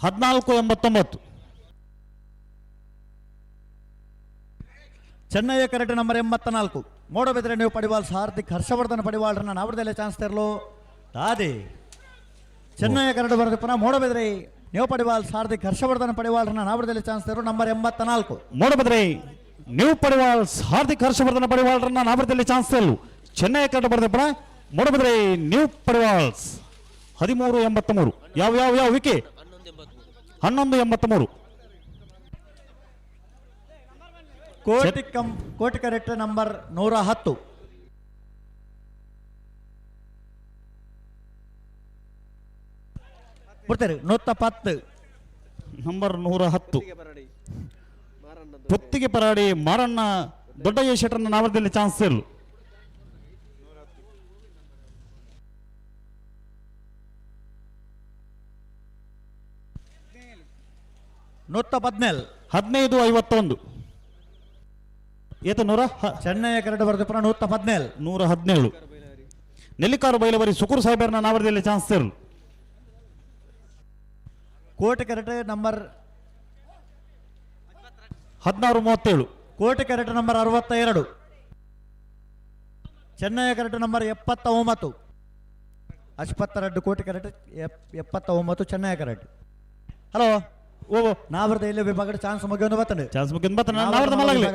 1489 ಚೆನ್ನೈ ಕರೆಕ್ಟ್ ನಂಬರ್ 84 ಮೋಡಬೆದ್ರೆ ನೀವು ಪಡಿವಾಲ್ಸ್ ಹಾರ್ದಿಕ್ ಹರ್ಷವರ್ಧನ್ ಪಡಿವಾಳ್ರನ್ನ ನಾವರದಲ್ಲಿ ಚಾನ್ಸ್ ತೆರಲು ದಾದಿ ಚೆನ್ನೈ ಕರೆಕ್ಟ್ ಬರೆದು ಪುನಃ ಮೋಡಬೆದ್ರೆ ನೀವು ಪಡಿವಾಲ್ಸ್ ಹಾರ್ದಿಕ್ ಹರ್ಷವರ್ಧನ್ ಪಡಿವಾಳ್ರನ್ನ ನಾವರದಲ್ಲಿ ಚಾನ್ಸ್ ತೆರಲು ನಂಬರ್ 84 ಮೋಡಬೆದ್ರೆ ನೀವು ಪಡಿವಾಲ್ಸ್ ಹಾರ್ದಿಕ್ ಹರ್ಷವರ್ಧನ್ ಪಡಿವಾಳ್ರನ್ನ ನಾವರದಲ್ಲಿ ಚಾನ್ಸ್ ತೆರಲು ಚೆನ್ನೈ ಕರೆಕ್ಟ್ ಬರೆದು ಪುನಃ ಮೋಡಬೆದ್ರೆ ನೀವು ಪಡಿವಾಲ್ಸ್ 1383 ಯಾವ ವಿಕೆ 1183 ಕೋಟಿ ಕರೆಕ್ಟ್ ನಂಬರ್ 110 ಬಿಡ್ತಾರೆ 110 ನಂಬರ್ 110 ಪುತ್ತಿಗೆ ಪರಾಡಿ ಮಾರಣ್ಣ ದೊಡ್ಡಯ್ಯ ಶೆಟ್ಟರ್ನ ನಾವರದಲ್ಲಿ ಚಾನ್ಸ್ ತೆರಲು 1551 ಏತ ಚೆನ್ನೈ ಕರೆಕ್ಟ್ ಬರೆದು ಪುನಃ 117 ನೆಲ್ಲಿಕಾರು ಬೈಲವರಿ ಸುಕೂರ್ ಸಾಹೇಬರನ್ನ ನಾವರದಲ್ಲಿ ಚಾನ್ಸ್ ತೆರಲು ಕೋಟಿ ಕರೆಕ್ಟ್ ನಂಬರ್ 1637 ಕೋಟಿ correct number 62 Chennai correct number 79 62 ಕೋಟಿ ಕರೆಕ್ಟ್ 79 ಚೆನ್ನೈ ಕರೆಕ್ಟ್ ಹಲೋ ನಾವರದ ಇಲ್ಲಿ ವಿಭಾಗದ ಚಾನ್ಸ್ ಮುಗಿಯೊಂದು ಬರ್ತದೆ ನಾವರದ ಮಲ್ಲಗಲಿ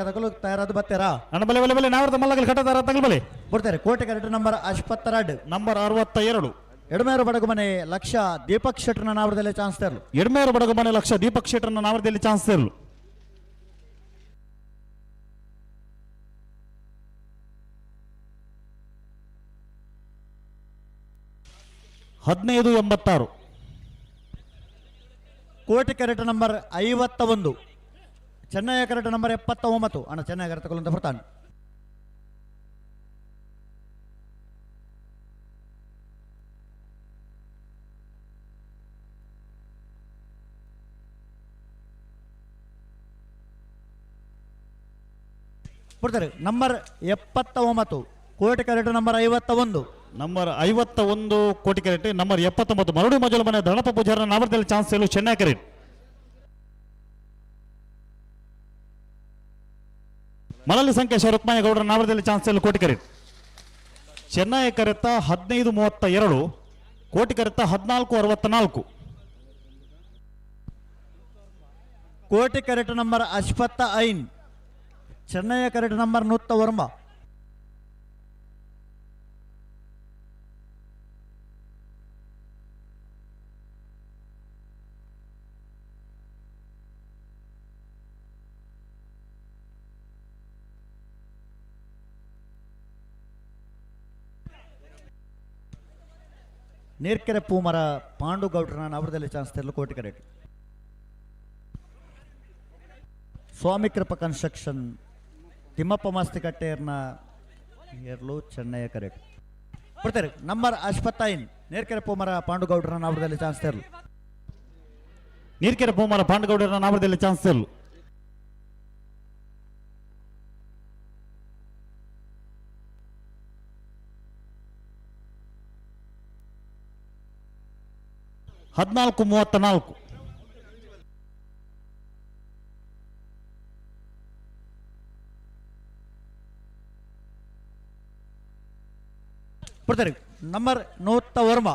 ತಯಾರಾದ ಬರ್ತಾರಾ ಅಣ್ಣ ಬಲೆ ನಾವರದ ಮಲ್ಲಗಲಿ ಕಟ್ಟದಾರ ತಗಲ್ಬಲೆ ಬಿಡ್ತಾರೆ ಕೋಟಿ ಕರೆಕ್ಟ್ ನಂಬರ್ 62 ನಂಬರ್ 62 ಎಡಮೇರು ಬಡಗು ಮನೆ ಲಕ್ಷ ದೀಪಕ್ ಶೆಟ್ಟರ್ನ ನಾವರದಲ್ಲಿ ಚಾನ್ಸ್ ತೆರಲು ಎಡಮೇರು ಬಡಗು ಮನೆ ಲಕ್ಷ ದೀಪಕ್ ಶೆಟ್ಟರ್ನ ನಾವರದಲ್ಲಿ ಚಾನ್ಸ್ ತೆರಲು 1586 ಕೋಟಿ correct number 51 Chennai correct number 79 ಅಣ್ಣ ಚೆನ್ನೈ ಕರೆಕ್ಟ್ ತಗೊಳ್ಳಂತ ಬರ್ತಾನೆ ಬಿಡ್ತಾರೆ ನಂಬರ್ 79 ಕೋಟಿ ಕರೆಕ್ಟ್ ನಂಬರ್ 51 ನಂಬರ್ 51 ಕೋಟಿ ಕರೆಕ್ಟ್ ನಂಬರ್ 79 ಮರಡು ಮಜಲು ಮನೆ ಧರಣಪ್ಪ ಪೂಜಾರ ನಾವರದಲ್ಲಿ ಚಾನ್ಸ್ ತೆರಲು ಚೆನ್ನೈ ಕರೆಕ್ಟ್ ಮಲಲಿ ಸಂಖ್ಯೆ ಶರತ್ಮಯ್ಯ ಗೌಡರ ನಾವರದಲ್ಲಿ ಚಾನ್ಸ್ ತೆರಲು ಕೋಟಿ ಕರೆಕ್ಟ್ ಚೆನ್ನೈ ಕರೆತ 1532 ಕೋಟಿ correct 1464 Koti correct number 55 Chennaya correct number 100 Varma Neerkere Poomara Pandu ಗೌಡ್ರನ ನವರದಲ್ಲಿ ಚಾನ್ಸ್ ತೆರಲು ಕೋಟಿ ಕರೆಕ್ಟ್ ಸ್ವಾಮಿ ಕೃಪಾ ಕನ್ಸ್ಟ್ರಕ್ಷನ್ ತಿಮ್ಮಪ್ಪ ಮಾಸ್ತಿಕಟ್ಟೆಯರ್ನ ಏರ್ಲು ಚೆನ್ನೈ ಕರೆಕ್ಟ್ ಬಿಡ್ತಾರೆ ನಂಬರ್ 55 ನೀರ್ಕೆರೆ ಪೂಮರ ಪಾಂಡು ಗೌಡ್ರನ ನವರದಲ್ಲಿ ಚಾನ್ಸ್ ತೆರಲು ನೀರ್ಕೆರೆ ಪೂಮರ ಪಾಂಡು ಗೌಡರನ ನಾವರದಲ್ಲಿ ಚಾನ್ಸ್ ತೆರಲು 1434 ಬಿಡ್ತಾರೆ ನಂಬರ್ 100 ವರ್ಮ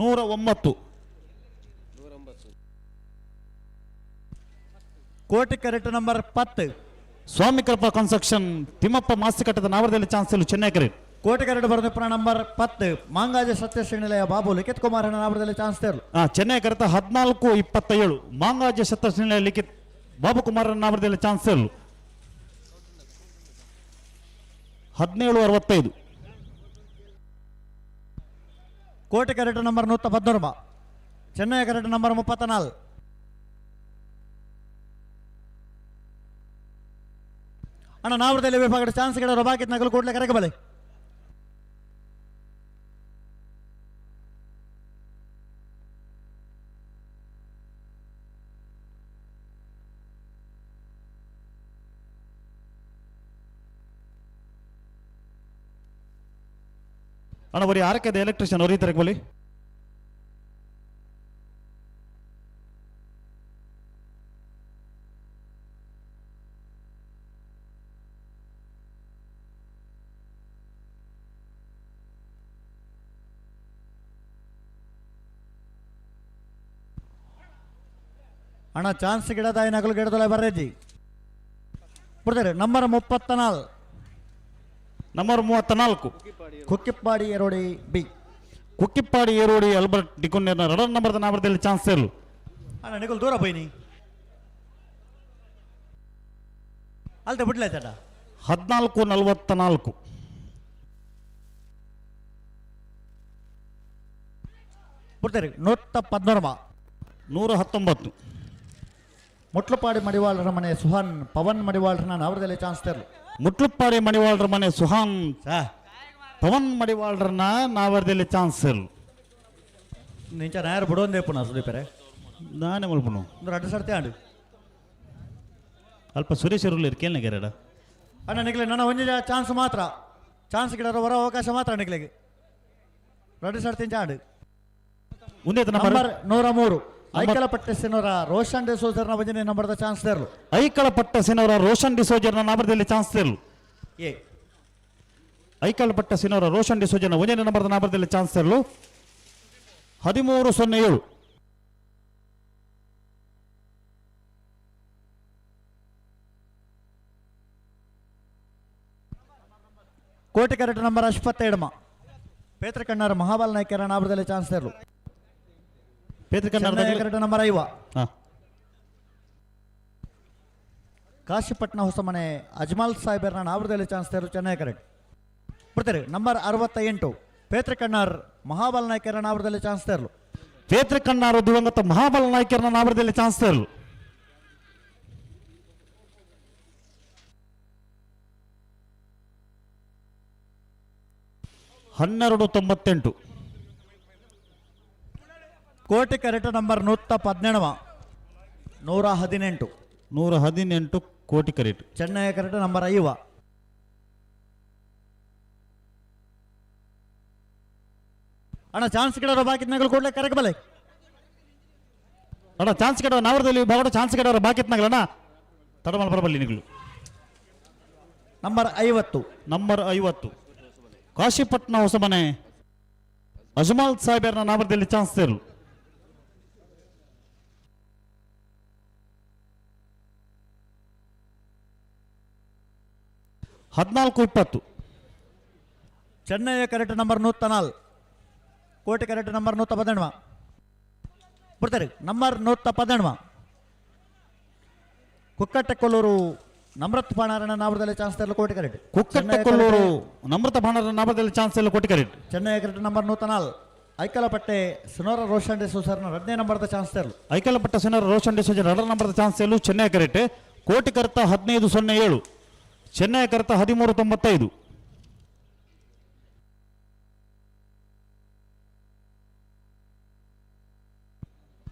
109 ಕೋಟಿ ಕರೆಕ್ಟ್ ನಂಬರ್ 10 ಸ್ವಾಮಿ ಕಲ್ಪ ಕನ್ಸ್ಟ್ರಕ್ಷನ್ ತಿಮ್ಮಪ್ಪ ಮಾಸ್ತಿಕಟ್ಟದ ನಾವರದಲ್ಲಿ ಚಾನ್ಸ್ ಇಲ್ಲ ಚೆನ್ನೈ ಕರೆ ಕೋಟೆಕರಡು ಬರೆದ ಪುರ ನಂಬರ್ 10 ಮಾಂಗಾಜ ಸತ್ಯಶ್ರೀನಿಲಯ ಬಾಬು ಲಿಖಿತ್ ಕುಮಾರ್ ನಾವರದಲ್ಲಿ ಚಾನ್ಸ್ ತೇರ್ಲು ಚೆನ್ನೈ ಕರೆತ 14-27 ಮಾಂಗಾಜ ಸತ್ಯಶ್ರೀನಿಲಯ ಲಿಖಿತ್ ಬಾಬು ಕುಮಾರ್ ನಾವರದಲ್ಲಿ ಚಾನ್ಸ್ ಇಲ್ಲ 17-65 ಕೋಟೆಕರಡು ನಂಬರ್ 119 ಚೆನ್ನೈ ಕರಡು ನಂಬರ್ 34 ಅಣ್ಣ ನಾವರದಲ್ಲಿ ವಿಭಾಗದ ಚಾನ್ಸ್ ಗಿಡ ರೊಬಾಕಿತ್ ನಗಲು ಕೂಡಲೇ ಕರೆಗೆ ಬಲೆ ಅಣ್ಣ ಬರೀ ಆರಕ್ಕೆ ಎಲೆಕ್ಟ್ರಿಷಿಯನ್ ಅವ್ರ ಈ ತರಕ್ಕೆ ಬಲಿ ಅಣ್ಣ ಚಾನ್ಸ್ ಗಿಡದ ನಗಲು ಗಿಡದೊಳ ಬರ್ರೇಜಿ ಬಿಡ್ತಾರೆ number 34 number 34 Kukkipady Erodi B Kukkipady Erodi Albert ಡಿಕೊನ್ನೇರ್ನ 2 ನಂಬರ್ದ ನಾವರದಲ್ಲಿ ಚಾನ್ಸ್ ಇಲ್ಲ ಅಣ್ಣ ನಿಗಲ್ ದೂರ ಬೈನಿ ಅಲ್ತೆ ಬಿಡ್ಲಾಯ್ತಣ್ಣ 14-44 ಬಿಡ್ತಾರೆ 119 ಮುಟ್ಲುಪಾಡಿ ಮಡಿವಾಳರ ಮನೆ ಸುಹಾನ್ ಪವನ್ ಮಡಿವಾಳರನ್ನ ನಾವರದಲ್ಲಿ ಚಾನ್ಸ್ ತೇರ್ಲು ಮುಟ್ಲುಪ್ಪಾಡಿ ಮಡಿವಾಳರ ಮನೆ ಸುಹಾನ್ ಪವನ್ ಮಡಿವಾಳರನ್ನ ನಾವರದಲ್ಲಿ ಚಾನ್ಸ್ ಇಲ್ಲ ನಿಂಚ ನಾಯರು ಬಿಡೋಂದೇ ಪುನಃ ಸುದೀಪರೇ ನಾನೇ ಮಲ್ಪನು ಒಂದು 2 ಸರ್ತಿ ಆಡು ಅಲ್ಪ ಸುರೇಶ್ ಇರಲಿ ಕೇಳನೆಗೆರಡ ಅಣ್ಣ ನಿಗ್ಲೆ ನನ್ನ ಒಂದೇ ಚಾನ್ಸ್ ಮಾತ್ರ ಚಾನ್ಸ್ ಗಿಡ ಹೊರ ಅವಕಾಶ ಮಾತ್ರ ನಿಗ್ಲೆಗೆ 2 ಸರ್ತಿ ಆಡು ಮುಂದೆ ನಂಬರ್ 103 ಐಕಲಪಟ್ಟೆ ಸಿನೋರ ರೋಷನ್ ಡಿಸೋಜರ್ನ ಭಜನೆ ನಂಬರ್ದ ಚಾನ್ಸ್ ತೇರ್ಲು ಐಕಳಪಟ್ಟ ಸಿನವರ ರೋಷನ್ ಡಿಸೋಜರ್ನ ನಾಮರದಲ್ಲಿ ಚಾನ್ಸ್ ತೇರ್ಲು ಏ ಐಕಳಪಟ್ಟ ಸಿನವರ ರೋಷನ್ ಡಿಸೋಜರ್ನ ಒಂದನೇ ನಂಬರ್ದ ನಾಮರದಲ್ಲಿ ಚಾನ್ಸ್ ತೇರ್ಲು 13-07 ಕೋಟೆಕರಟ ನಂಬರ್ 27 ಪೇತ್ರಕಣ್ಣರ ಮಹಾಬಲ ನಾಯ್ಕರ ನಾಮರದಲ್ಲಿ ಚಾನ್ಸ್ ತೇರ್ಲು ಕರಟ ನಂಬರ್ 5 ಕಾಶಿಪಟ್ನ ಹೊಸಮನೆ ಅಜ್ಮಲ್ ಸಾಹೇಬರ್ನ ನಾವರದಲ್ಲಿ ಚಾನ್ಸ್ ತೇರು ಚೆನ್ನೈ ಕರೆಕ್ಟ್ ಬಿಡ್ತಾರೆ ನಂಬರ್ 68 ಪೇತ್ರಕಣ್ಣರ್ ಮಹಾಬಲ ನಾಯ್ಕರ ನಾವರದಲ್ಲಿ ಚಾನ್ಸ್ ತೇರ್ಲು ಪೇತ್ರಕಣ್ಣಾರು ದಿವಂಗತ ಮಹಾಬಲ ನಾಯ್ಕರನ ನಾವರದಲ್ಲಿ ಚಾನ್ಸ್ ತೇರ್ಲು 12-98 ಕೋಟೆಕರಟ number 118 Koti correct Chennai ಕರಟ number 5 ಅಣ್ಣ ಚಾನ್ಸ್ ಗಿಡ ಬಾಕಿತ್ನಾಗಲು ಕೂಡಲೇ ಕರೆಗೆ ಬಲೆ ಅಣ್ಣ ಚಾನ್ಸ್ ಗಿಡ ನಾವರದಲ್ಲಿ ಬಾಗಡ ಚಾನ್ಸ್ ಗಿಡ ಬಾಕಿತ್ನಾಗಲಣ್ಣ ತಡಮಲ್ ಬರಬಲ್ಲಿ ನಿಗಳು ನಂಬರ್ 50 ಕಾಶಿಪಟ್ನ ಹೊಸಮನೆ ಅಜ್ಮಲ್ ಸಾಹೇಬರ್ನ ನಾಮರದಲ್ಲಿ ಚಾನ್ಸ್ ತೇರು 14-20 ಚೆನ್ನೈ ಕರೆಕ್ಟ್ ನಂಬರ್ 104 ಕೋಟೆ ಕರೆಕ್ಟ್ ನಂಬರ್ 117 ಬಿಡ್ತಾರೆ ನಂಬರ್ 117 ಕುಕ್ಕಟ್ಟೆಕೊಲ್ಲೂರು ನಮ್ರತ್ ಪಾಣಾರನ ನಾಮರದಲ್ಲಿ ಚಾನ್ಸ್ ತರಲು ಕೋಟೆ ಕರೆಕ್ಟ್ ಕುಕ್ಕಟ್ಟೆಕೊಲ್ಲೂರು ನಮ್ರತ ಪಾಣಾರನ ನಾಮರದಲ್ಲಿ ಚಾನ್ಸ್ ತರಲು Koti correct Chennaya correct number 104 Aikalapatta Sinora Roshan ಡಿಸೋಜರ್ನ 2ನೇ ನಂಬರ್ದ ಚಾನ್ಸ್ ತರಲು ಐಕಲಪಟ್ಟೆ ಸುನೋರ ರೋಷನ್ ಡಿಸೋಜರ್ 2 ನಂಬರ್ದ ಚಾನ್ಸ್ ತರಲು ಚೆನ್ನೈ ಕರೆಕ್ಟ್ ಕೋಟೆ ಕರ್ತ 15-07 ಚೆನ್ನೈ ಕರ್ತ 13-95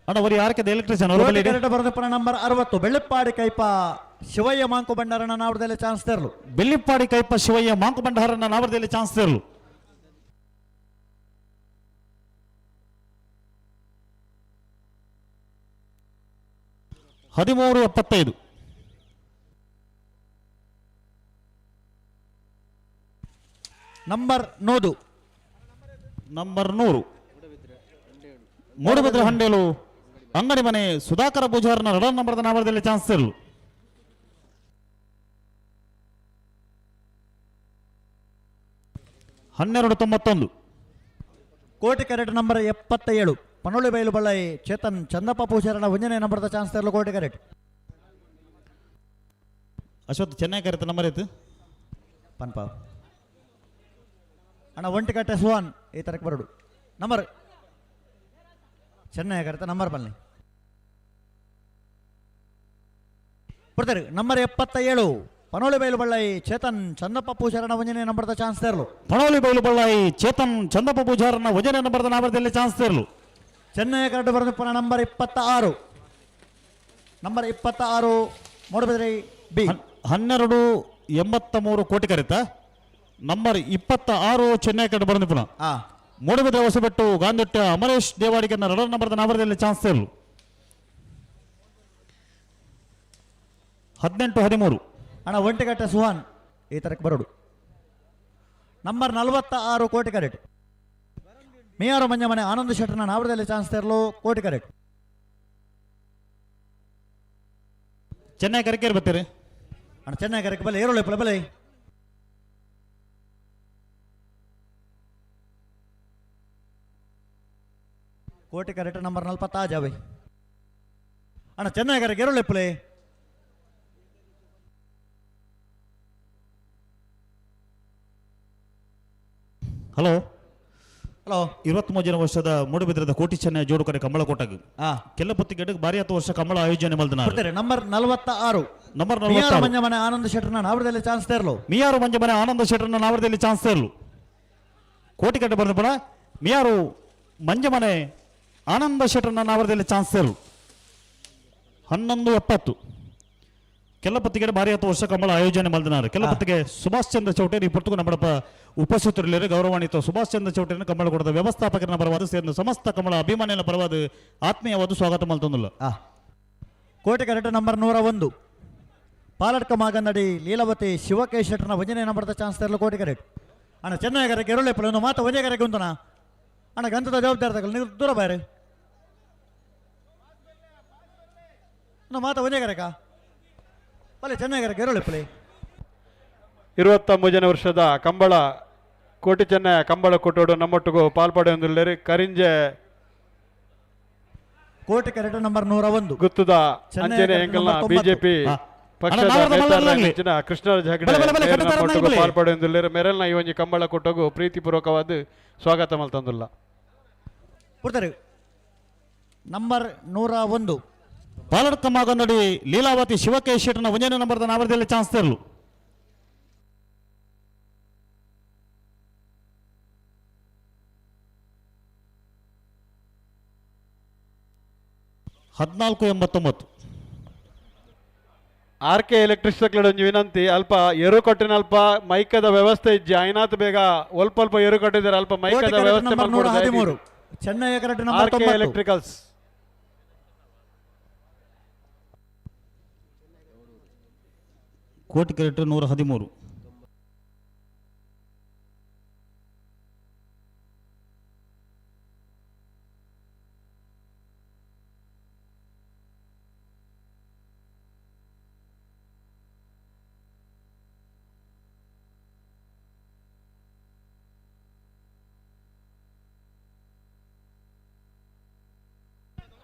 ಅಣ್ಣ ಬರೀ ಆರ್ಕೆದ ಎಲೆಕ್ಟ್ರಿಷಿಯನ್ ಬರೆದಪ್ಪನ ನಂಬರ್ 60 ಬೆಳ್ಳಿಪ್ಪಾಡಿ ಕೈಪ ಶಿವಯ್ಯ ಮಾಂಕು ಭಂಡಾರನ ನಾವರದಲ್ಲಿ ಚಾನ್ಸ್ ತರಲು ಬೆಳ್ಳಿಪ್ಪಾಡಿ ಕೈಪ ಶಿವಯ್ಯ ಮಾಂಕು ಭಂಡಾರನ ನಾವರದಲ್ಲಿ ಚಾನ್ಸ್ ತರಲು 13-75 ನಂಬರ್ 100 ಮೂಡುಬಿದ್ರೆ ಹಂಡೇಲು ಅಂಗಡಿ ಮನೆ ಸುಧಾಕರ ಪೂಜಾರನ 2 ನಂಬರ್ದ ನಾಮರದಲ್ಲಿ ಚಾನ್ಸ್ ತರಲು 1291. ಕೋಟಿ ಕ್ಯಾರೆಟ್ ನಂಬರ್ 77 ಪನೋಳಿ ಬೈಲು ಬಳ್ಳಾಯಿ ಚೇತನ್ ಚಂದಪ್ಪ ಪೂಜಾರನ 1ನೇ ನಂಬರ್ದ ಚಾನ್ಸ್ ತೆರಲು ಕೋಟಿ ಕ್ಯಾರೆಟ್. ಅಶ್ವತ್ ಚೆನ್ನೈ ಕರೆತ ನಂಬರ್ ಇತ್ತು ಪನ್ಪ ಅಣ್ಣ ಒಂಟಿ ಕಟ್ಟೆ ಸುಹಾನ್ ಈ ತರಕ್ಕೆ ಬರೋಡು ನಂಬರ್ ಚೆನ್ನೈ ಕರೆತ ನಂಬರ್ ಬನ್ನಿ ಬರ್ತಾರೆ. ನಂಬರ್ 77 ಪನೋಳಿ ಬೈಲು ಬಳ್ಳಾಯಿ ಚೇತನ್ ಚಂದಪ್ಪ ಪೂಜಾರನ 1ನೇ ನಂಬರ್ದ ಚಾನ್ಸ್ ತೆರಲು. ಪನೋಳಿ ಬೈಲು ಬಳ್ಳಾಯಿ ಚೇತನ್ ಚಂದಪ್ಪ ಪೂಜಾರನ 1ನೇ ನಂಬರ್ದ ನಾವರದಲ್ಲಿ ಚಾನ್ಸ್ ತೆರಲು. ಚೆನ್ನೈ ಕರೆಕ್ಟ್ ಬರೆದು ಪುನಃ ನಂಬರ್ 26 ನಂಬರ್ 26 ಮೂಡಬಿದ್ರೆ ಬಿ 1283 ಕೋಟಿ ಕರೆತ ನಂಬರ್ 26 ಚೆನ್ನೈ ಕರೆಕ್ಟ್ ಬರೆದು ಪುನಃ ಮೂಡಬಿದ್ರೆ ಹೊಸಬೆಟ್ಟು ಗಾಂಧಿಟ್ಟ ಅಮರೇಶ್ ದೇವಾಡಿಗೆ 2ನೇ ನಂಬರ್ದ ನಾವರದಲ್ಲಿ ಚಾನ್ಸ್ ತೆರಲು. 1813 ಅಣ್ಣ ಒಂಟಿಗಟ್ಟೆ ಸುಹಾನ್ ಈ ತರಕ್ಕೆ ಬರೋಡು ನಂಬರ್ 46 ಕೋಟಿ ಕ್ಯಾರೆಟ್. ಮಿಯಾರು ಮಂಜಮನೆ ಆನಂದ್ ಶೆಟ್ಟರ್ನ ನಾವರದಲ್ಲಿ ಚಾನ್ಸ್ ತೆರಲು ಕೋಟಿ ಕ್ಯಾರೆಟ್. ಚೆನ್ನೈ ಕರೆಕೇರಿ ಬರ್ತೀರಿ ಅಣ್ಣ ಚೆನ್ನೈ ಕರೆಕ್ಟ್ ಬಲೆ ಏರೋಳೆ ಪಲ ಬಲೆ ಕೋಟಿ ಕ್ಯಾರೆಟ್ ನಂಬರ್ 40 ಜಾವೆ ಅಣ್ಣ ಚೆನ್ನೈ ಕರೆಕ್ಟ್ ಏರೋಳೆ ಪಲೆ ಹಲೋ ಹಲೋ 23 ವರ್ಷದ ಮೂಡುಬಿದ್ರದ ಕೋಟಿ ಚೆನ್ನೈ ಜೋಡು ಕರೆ ಕಂಬಳ ಕೊಟ್ಟಾಗ ಕೆಲ ಪುತ್ತಿಗೆಡ್ ಬಾರಿ 10 ವರ್ಷ ಕಂಬಳ ಆಯೋಜನೆ ಮಲ್ದನ ನಂಬರ್ 46 ನಂಬರ್ ಮಿಯಾರು ಮಂಜಮನೆ ಆನಂದ್ ಶೆಟ್ಟರ್ನ ನಾವರದಲ್ಲಿ ಚಾನ್ಸ್ ತೆರಲು. ಮಿಯಾರು ಮಂಜಮನೆ ಆನಂದ ಶೆಟ್ಟರ್ನ ನಾವರದಲ್ಲಿ ಚಾನ್ಸ್ ತೆರಲು. ಕೋಟಿ ಕಟ್ಟೆ ಬರೆದ ಪುನಃ ಮಿಯಾರು ಮಂಜಮನೆ ಆನಂದ ಶೆಟ್ಟರ್ನ ನಾವರದಲ್ಲಿ ಚಾನ್ಸ್ ತೆರಲು. 1170 ಕೆಲ ಪತ್ತಿಗೆ ಬಾರಿ 10 ವರ್ಷ ಕಂಬಳ ಆಯೋಜನೆ ಮಲ್ದನಾರು ಕೆಲ ಪತ್ತಿಗೆ ಸುಭಾಷ್ ಚಂದ್ರ ಚೌಟೇರಿ ಪುರ್ತುಕು ನಮ್ಮಡಪ್ಪ ಉಪಸ್ಥಿತರಿಲ್ಲರೆ ಗೌರವಾನ್ವಿತ ಸುಭಾಷ್ ಚಂದ್ರ ಚೌಟೇರಿನ ಕಂಬಳ ಕೊಡದ ವ್ಯವಸ್ಥಾಪಕರನ್ನ ಪರವಾದ ಸೇರಿದ ಸಮಸ್ತ ಕಮಲ ಅಭಿಮಾನಿಗಳ ಪರವಾದ ಆತ್ಮೀಯವಾದ ಸ್ವಾಗತ ಮಲ್ತೊಂದಿಲ್ಲ. ಕೋಟಿ ಕ್ಯಾರೆಟ್ ನಂಬರ್ 101 ಪಾಲಡ್ಕ ಮಾಗಂದಡಿ ಲೀಲಾವತಿ ಶಿವಕೇಶ್ ಶೆಟ್ಟರ್ನ 1ನೇ ನಂಬರ್ದ ಚಾನ್ಸ್ ತೆರಲು ಕೋಟಿ ಕ್ಯಾರೆಟ್. ಅಣ್ಣ ಚೆನ್ನೈ ಕರೆಗೆ ಎರೊಳ್ಳೆ ಪಲ ಒಂದು ಮಾತು 1ನೇ ಕರೆಗೆ ಉಂಟನ ಅಣ್ಣ ಗಂತದ ಜವಾಬ್ದಾರಿ ತಗೊಳ್ಳಿ ನೀವು ದೂರ ಬಾರಿ ಮಾತು 1ನೇ ಕರೆಕ ಬಲೆ ಚೆನ್ನೈ ಕರೆಗೆ ಎರೊಳ್ಳೆ ಪಲೆ 23 ವರ್ಷದ ಕಂಬಳ ಕೋಟಿ ಚೆನ್ನೈ ಕಂಬಳ ಕೊಟ್ಟೋಡು ನಮ್ಮೊಟ್ಟಿಗೂ ಪಾಲ್ಪಡೆಯೊಂದಿಲ್ಲರಿ ಕರಿಂಜೆ ಕೋಟಿ ಕ್ಯಾರೆಟ್ ನಂಬರ್ 101 ಗುತ್ತದ ಅಂಜನೆ ಎಂಕಲ್ನ ಬಿಜೆಪಿ ಪಕ್ಷದ ನೇತಾರ ಕೃಷ್ಣರಾಜ ಹೆಗಡೆ ಪಾಲ್ಪಡೆಯೊಂದಿಲ್ಲರಿ ಮೆರಲ್ನ ಈ ಒಂಜಿ ಕಂಬಳ ಕೊಟ್ಟೋಗು ಪ್ರೀತಿಪೂರ್ವಕವಾದ ಸ್ವಾಗತ ಮಲ್ತಂದುಲ್ಲ. ಕೊಡ್ತಾರೆ ನಂಬರ್ 101 ಪಾಲಡ್ಕ ಮಾಗಂದಡಿ ಲೀಲಾವತಿ ಶಿವಕೇಶ್ ಶೆಟ್ಟರ್ನ 1ನೇ ನಂಬರ್ದ ನಾವರದಲ್ಲಿ ಚಾನ್ಸ್ ತೆರಲು. $1489 ಆರ್ ಕೆ ಎಲೆಕ್ಟ್ರಿಸಿಟಿ ಒಂಜಿ ವಿನಂತಿ ಅಲ್ಪ ಎರು ಕಟ್ಟಿನ ಅಲ್ಪ ಮೈಕದ ವ್ಯವಸ್ಥೆ ಇಜ್ಜಿ ಐನಾತ್ ಬೇಗ ಒಲ್ಪ ಎರು ಕಟ್ಟಿದ್ದಾರೆ ಅಲ್ಪ ಮೈಕದ ವ್ಯವಸ್ಥೆ number Chennai correct number 90 electricals ಕೋಟಿ ಕ್ಯಾರೆಟ್ 113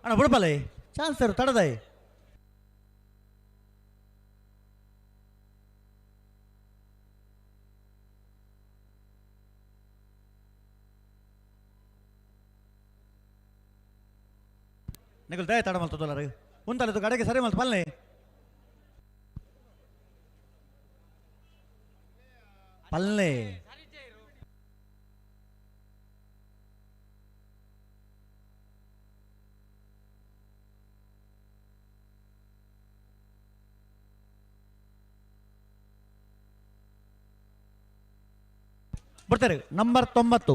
ಅಣ್ಣ ಬಿಡ್ಬಲೆ ಚಾನ್ಸ್ ತರು ತಡದಾಯಿ ನಿಗಲ್ ದಯ ತಡ ಮಲ್ತದಲ್ಲ ಉಂಟಲ್ಲ ಕಡೆಗೆ ಸರಿ ಮಲ್ತ ಪಲ್ಲೆ ಪಲ್ಲೆ ಬರ್ತಾರೆ ನಂಬರ್ 90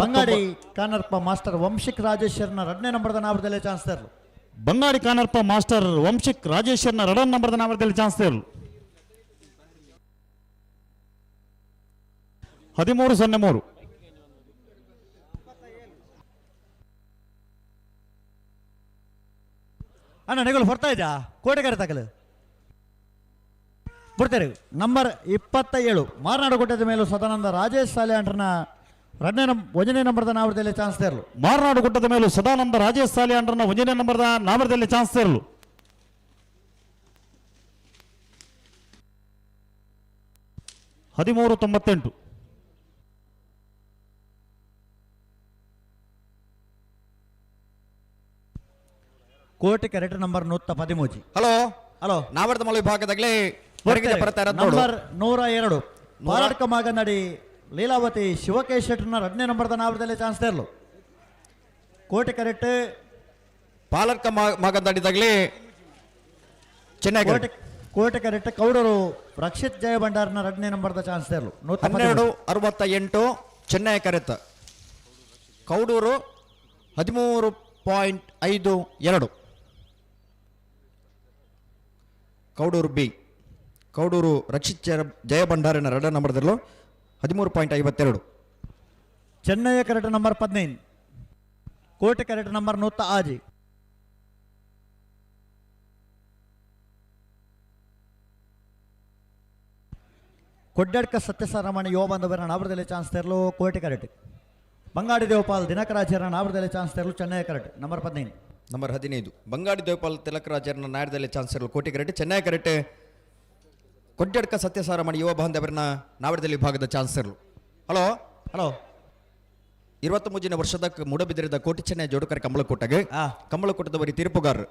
ಬಂಗಾಡಿ ಕಾನರ್ಪ ಮಾಸ್ಟರ್ ವಂಶಿಕ್ ರಾಜೇಶ್ವರ್ನ 2ನೇ ನಂಬರ್ದ ನಾವರದಲ್ಲಿ ಚಾನ್ಸ್ ತೆರಲು. ಬಂಗಾಡಿ ಕಾನರ್ಪ ಮಾಸ್ಟರ್ ವಂಶಿಕ್ ರಾಜೇಶ್ವರ್ನ 2ನೇ ನಂಬರ್ದ ನಾವರದಲ್ಲಿ ಚಾನ್ಸ್ ತೆರಲು. 1303 ಅಣ್ಣ ನಿಗಲು ಹೊರ್ತಾ ಇದ್ಯಾ ಕೋಟೆಗಾರ ತಗಲು ಬಿಡ್ತೇವೆ. ನಂಬರ್ 27 ಮಾರ್ನಾಡು ಗುಡ್ಡದ ಮೇಲೂ ಸದಾನಂದ ರಾಜೇಶ್ ಸಾಲಿಯಾಂಡ್ರನ ಒಂದನೇ ನಂಬರ್ದ ನಾವರದಲ್ಲಿ ಚಾನ್ಸ್ ತೇರಲು. ಮಾರ್ನಾಡು ಗುಡ್ಡದ ಮೇಲೂ ಸದಾನಂದ ರಾಜೇಶ್ ಸಾಲಿಯಾಂಡ್ರನ 1ನೇ ನಂಬರ್ದ ನಾವರದಲ್ಲಿ ಚಾನ್ಸ್ ತೇರಲು. $13.98. ಕೋಟಿ ಕ್ಯಾರೆಟ್ ನಂಬರ್ 113. ಹಲೋ ಹಲೋ ನಾವರ್ದ ಮಲ ವಿಭಾಗದಾಗಲೇ ನಂಬರ್ 102 ಪಾರಾಡ್ಕ ಮಾಗನಡಿ ಲೀಲಾವತಿ ಶಿವಕೇಶ್ ಶೆಟ್ಟರ್ನ 2ನೇ ನಂಬರ್ದ ನಾವರದಲ್ಲಿ ಚಾನ್ಸ್ ತೇರಲು. ಕೋಟಿ ಕ್ಯಾರೆಟ್ ಪಾಲರ್ಕ ಮಾಗದಾಡಿದಾಗಲೇ ಚೆನ್ನೈ ಕೋಟಿ ಕ್ಯಾರೆಟ್ ಕೌಡೂರು ರಕ್ಷಿತ್ ಜಯ ಭಂಡಾರ್ನ 2ನೇ ನಂಬರ್ದ ಚಾನ್ಸ್ ತೇರಲು. 12.68 ಚೆನ್ನೈ ಕರೆತ ಕೌಡೂರು 13.52 ಕೌಡೂರು ಬಿ ಕೌಡೂರು ರಕ್ಷಿತ್ ಜಯ ಭಂಡಾರಿನ 2ನೇ ನಂಬರ್ದಲ್ಲೂ 13.52. ಚೆನ್ನೈ ಕ್ಯಾರೆಟ್ ನಂಬರ್ 15 ಕೋಟಿ ಕ್ಯಾರೆಟ್ ನಂಬರ್ 106 ಕೊಡ್ಡಡ್ಕ ಸತ್ಯಸಾರಮಣಿ ಯುವ ಬಾಂಧವರ ನಾವರದಲ್ಲಿ ಚಾನ್ಸ್ ತೇರಲು. ಕೋಟಿ ಕ್ಯಾರೆಟ್ ಬಂಗಾಡಿ ದೇವಪಾಲ್ ದಿನಕರಾಚಾರ್ಯ ನಾವರದಲ್ಲಿ ಚಾನ್ಸ್ ತೇರಲು. Chennaya correct number 15. Number 15 Bangadi Devapal ತಿಲಕರಾಜರ್ನ ನಾಯರದಲ್ಲಿ ಚಾನ್ಸ್ ಇರಲು. ಕೋಟಿ ಕರೆಟ್ ಚೆನ್ನೈ ಕರೆಟ್ ಕೊಡ್ಡಡ್ಕ ಸತ್ಯಸಾರಮಣಿ ಯುವ ಬಾಂಧವರನ್ನ ನಾವರದಲ್ಲಿ ವಿಭಾಗದ ಚಾನ್ಸ್ ಇರಲು. ಹಲೋ ಹಲೋ 23ನೇ ವರ್ಷದ ಮೂಡಬಿದಿರಿದ ಕೋಟಿ ಚೆನ್ನೈ ಜೋಡುಕರೆ ಕಂಬಳಕೋಟಗೆ ಕಂಬಳಕೋಟದವರಿ ತೀರ್ಪುಗಾರರು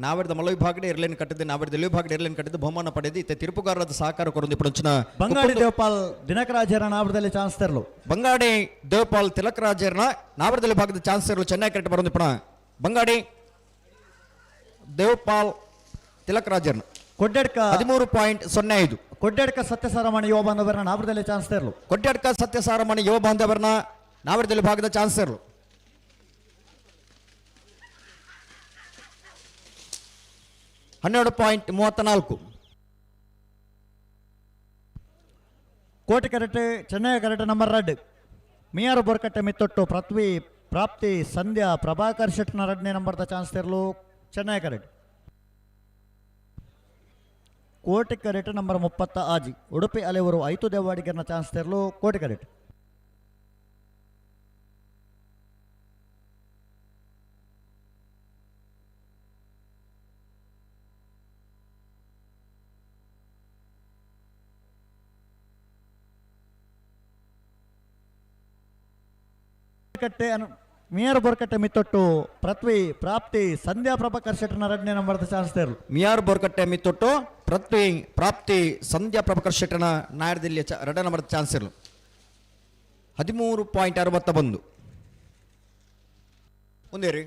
ನಾವರದ ಮಲ ವಿಭಾಗದ ಏರ್ಲೈನ್ ಕಟ್ಟಿದ್ದು ನಾವರದಲ್ಲಿ ವಿಭಾಗದ ಏರ್ಲೈನ್ ಕಟ್ಟಿದ್ದು ಬಹುಮಾನ ಪಡೆದು ಇತ್ತ ತೀರ್ಪುಗಾರರ ಸಹಕಾರ ಕೊರೊಂದು ಪುಂಚಿನ ಬಂಗಾಡಿ ದೇವಪಾಲ್ ದಿನಕರಾಚಾರ್ಯ ನಾವರದಲ್ಲಿ ಚಾನ್ಸ್ ತೇರಲು. ಬಂಗಾಡಿ ದೇವಪಾಲ್ ತಿಲಕರಾಜರ್ನ ನಾವರದಲ್ಲಿ ವಿಭಾಗದ ಚಾನ್ಸ್ ಇರಲು. ಚೆನ್ನೈ ಕರೆಟ್ ಬರೋದು ಪುಣ ಬಂಗಾಡಿ ದೇವಪಾಲ್ ತಿಲಕರಾಜರ್ನ ಕೊಡ್ಡಡ್ಕ 13.05 ಕೊಡ್ಡಡ್ಕ ಸತ್ಯಸಾರಮಣಿ ಯುವ ಬಾಂಧವರ ನಾವರದಲ್ಲಿ ಚಾನ್ಸ್ ತೇರಲು. ಕೊಡ್ಡಡ್ಕ ಸತ್ಯಸಾರಮಣಿ ಯುವ ಬಾಂಧವರನ್ನ ನಾವರದಲ್ಲಿ ಭಾಗದ ಚಾನ್ಸ್ ಇರಲು. 12.34 ಕೋಟಿ ಕ್ಯಾರೆಟ್ ಚೆನ್ನೈ ಕ್ಯಾರೆಟ್ ನಂಬರ್ 2 ಮಿಯಾರು ಬೋರ್ಕಟ್ಟೆ ಮಿತ್ತೊಟ್ಟು ಪೃಥ್ವಿ ಪ್ರಾಪ್ತಿ ಸಂಧ್ಯಾ ಪ್ರಭಾಕರ್ ಶೆಟ್ನ 2ನೇ ನಂಬರ್ದ ಚಾನ್ಸ್ ತೇರಲು. ಚೆನ್ನೈ ಕ್ಯಾರೆಟ್ ಕೋಟಿ ಕ್ಯಾರೆಟ್ ನಂಬರ್ 30 ಆಜಿ ಉಡುಪಿ ಅಲೆವರು 5 ದೇವಾಡಿಗರ್ನ ಚಾನ್ಸ್ ತೇರಲು. ಕೋಟಿ ಕ್ಯಾರೆಟ್ ಮಿಯಾರ್ ಬೋರ್ಕಟ್ಟೆ ಮಿತ್ತೊಟ್ಟು ಪೃಥ್ವಿ ಪ್ರಾಪ್ತಿ ಸಂಧ್ಯಾ ಪ್ರಭಾಕರ್ ಶೆಟ್ನ 2ನೇ ನಂಬರ್ದ ಚಾನ್ಸ್ ತೇರಲು. ಮಿಯಾರ್ ಬೋರ್ಕಟ್ಟೆ ಮಿತ್ತೊಟ್ಟು ಪೃಥ್ವಿ ಪ್ರಾಪ್ತಿ ಸಂಧ್ಯಾ ಪ್ರಭಾಕರ್ ಶೆಟ್ಟನ ನಾಯರದಲ್ಲಿ 2ನೇ ನಂಬರ್ದ ಚಾನ್ಸ್ ಇರಲು. 13.61 ಮುಂದೆ ರೀ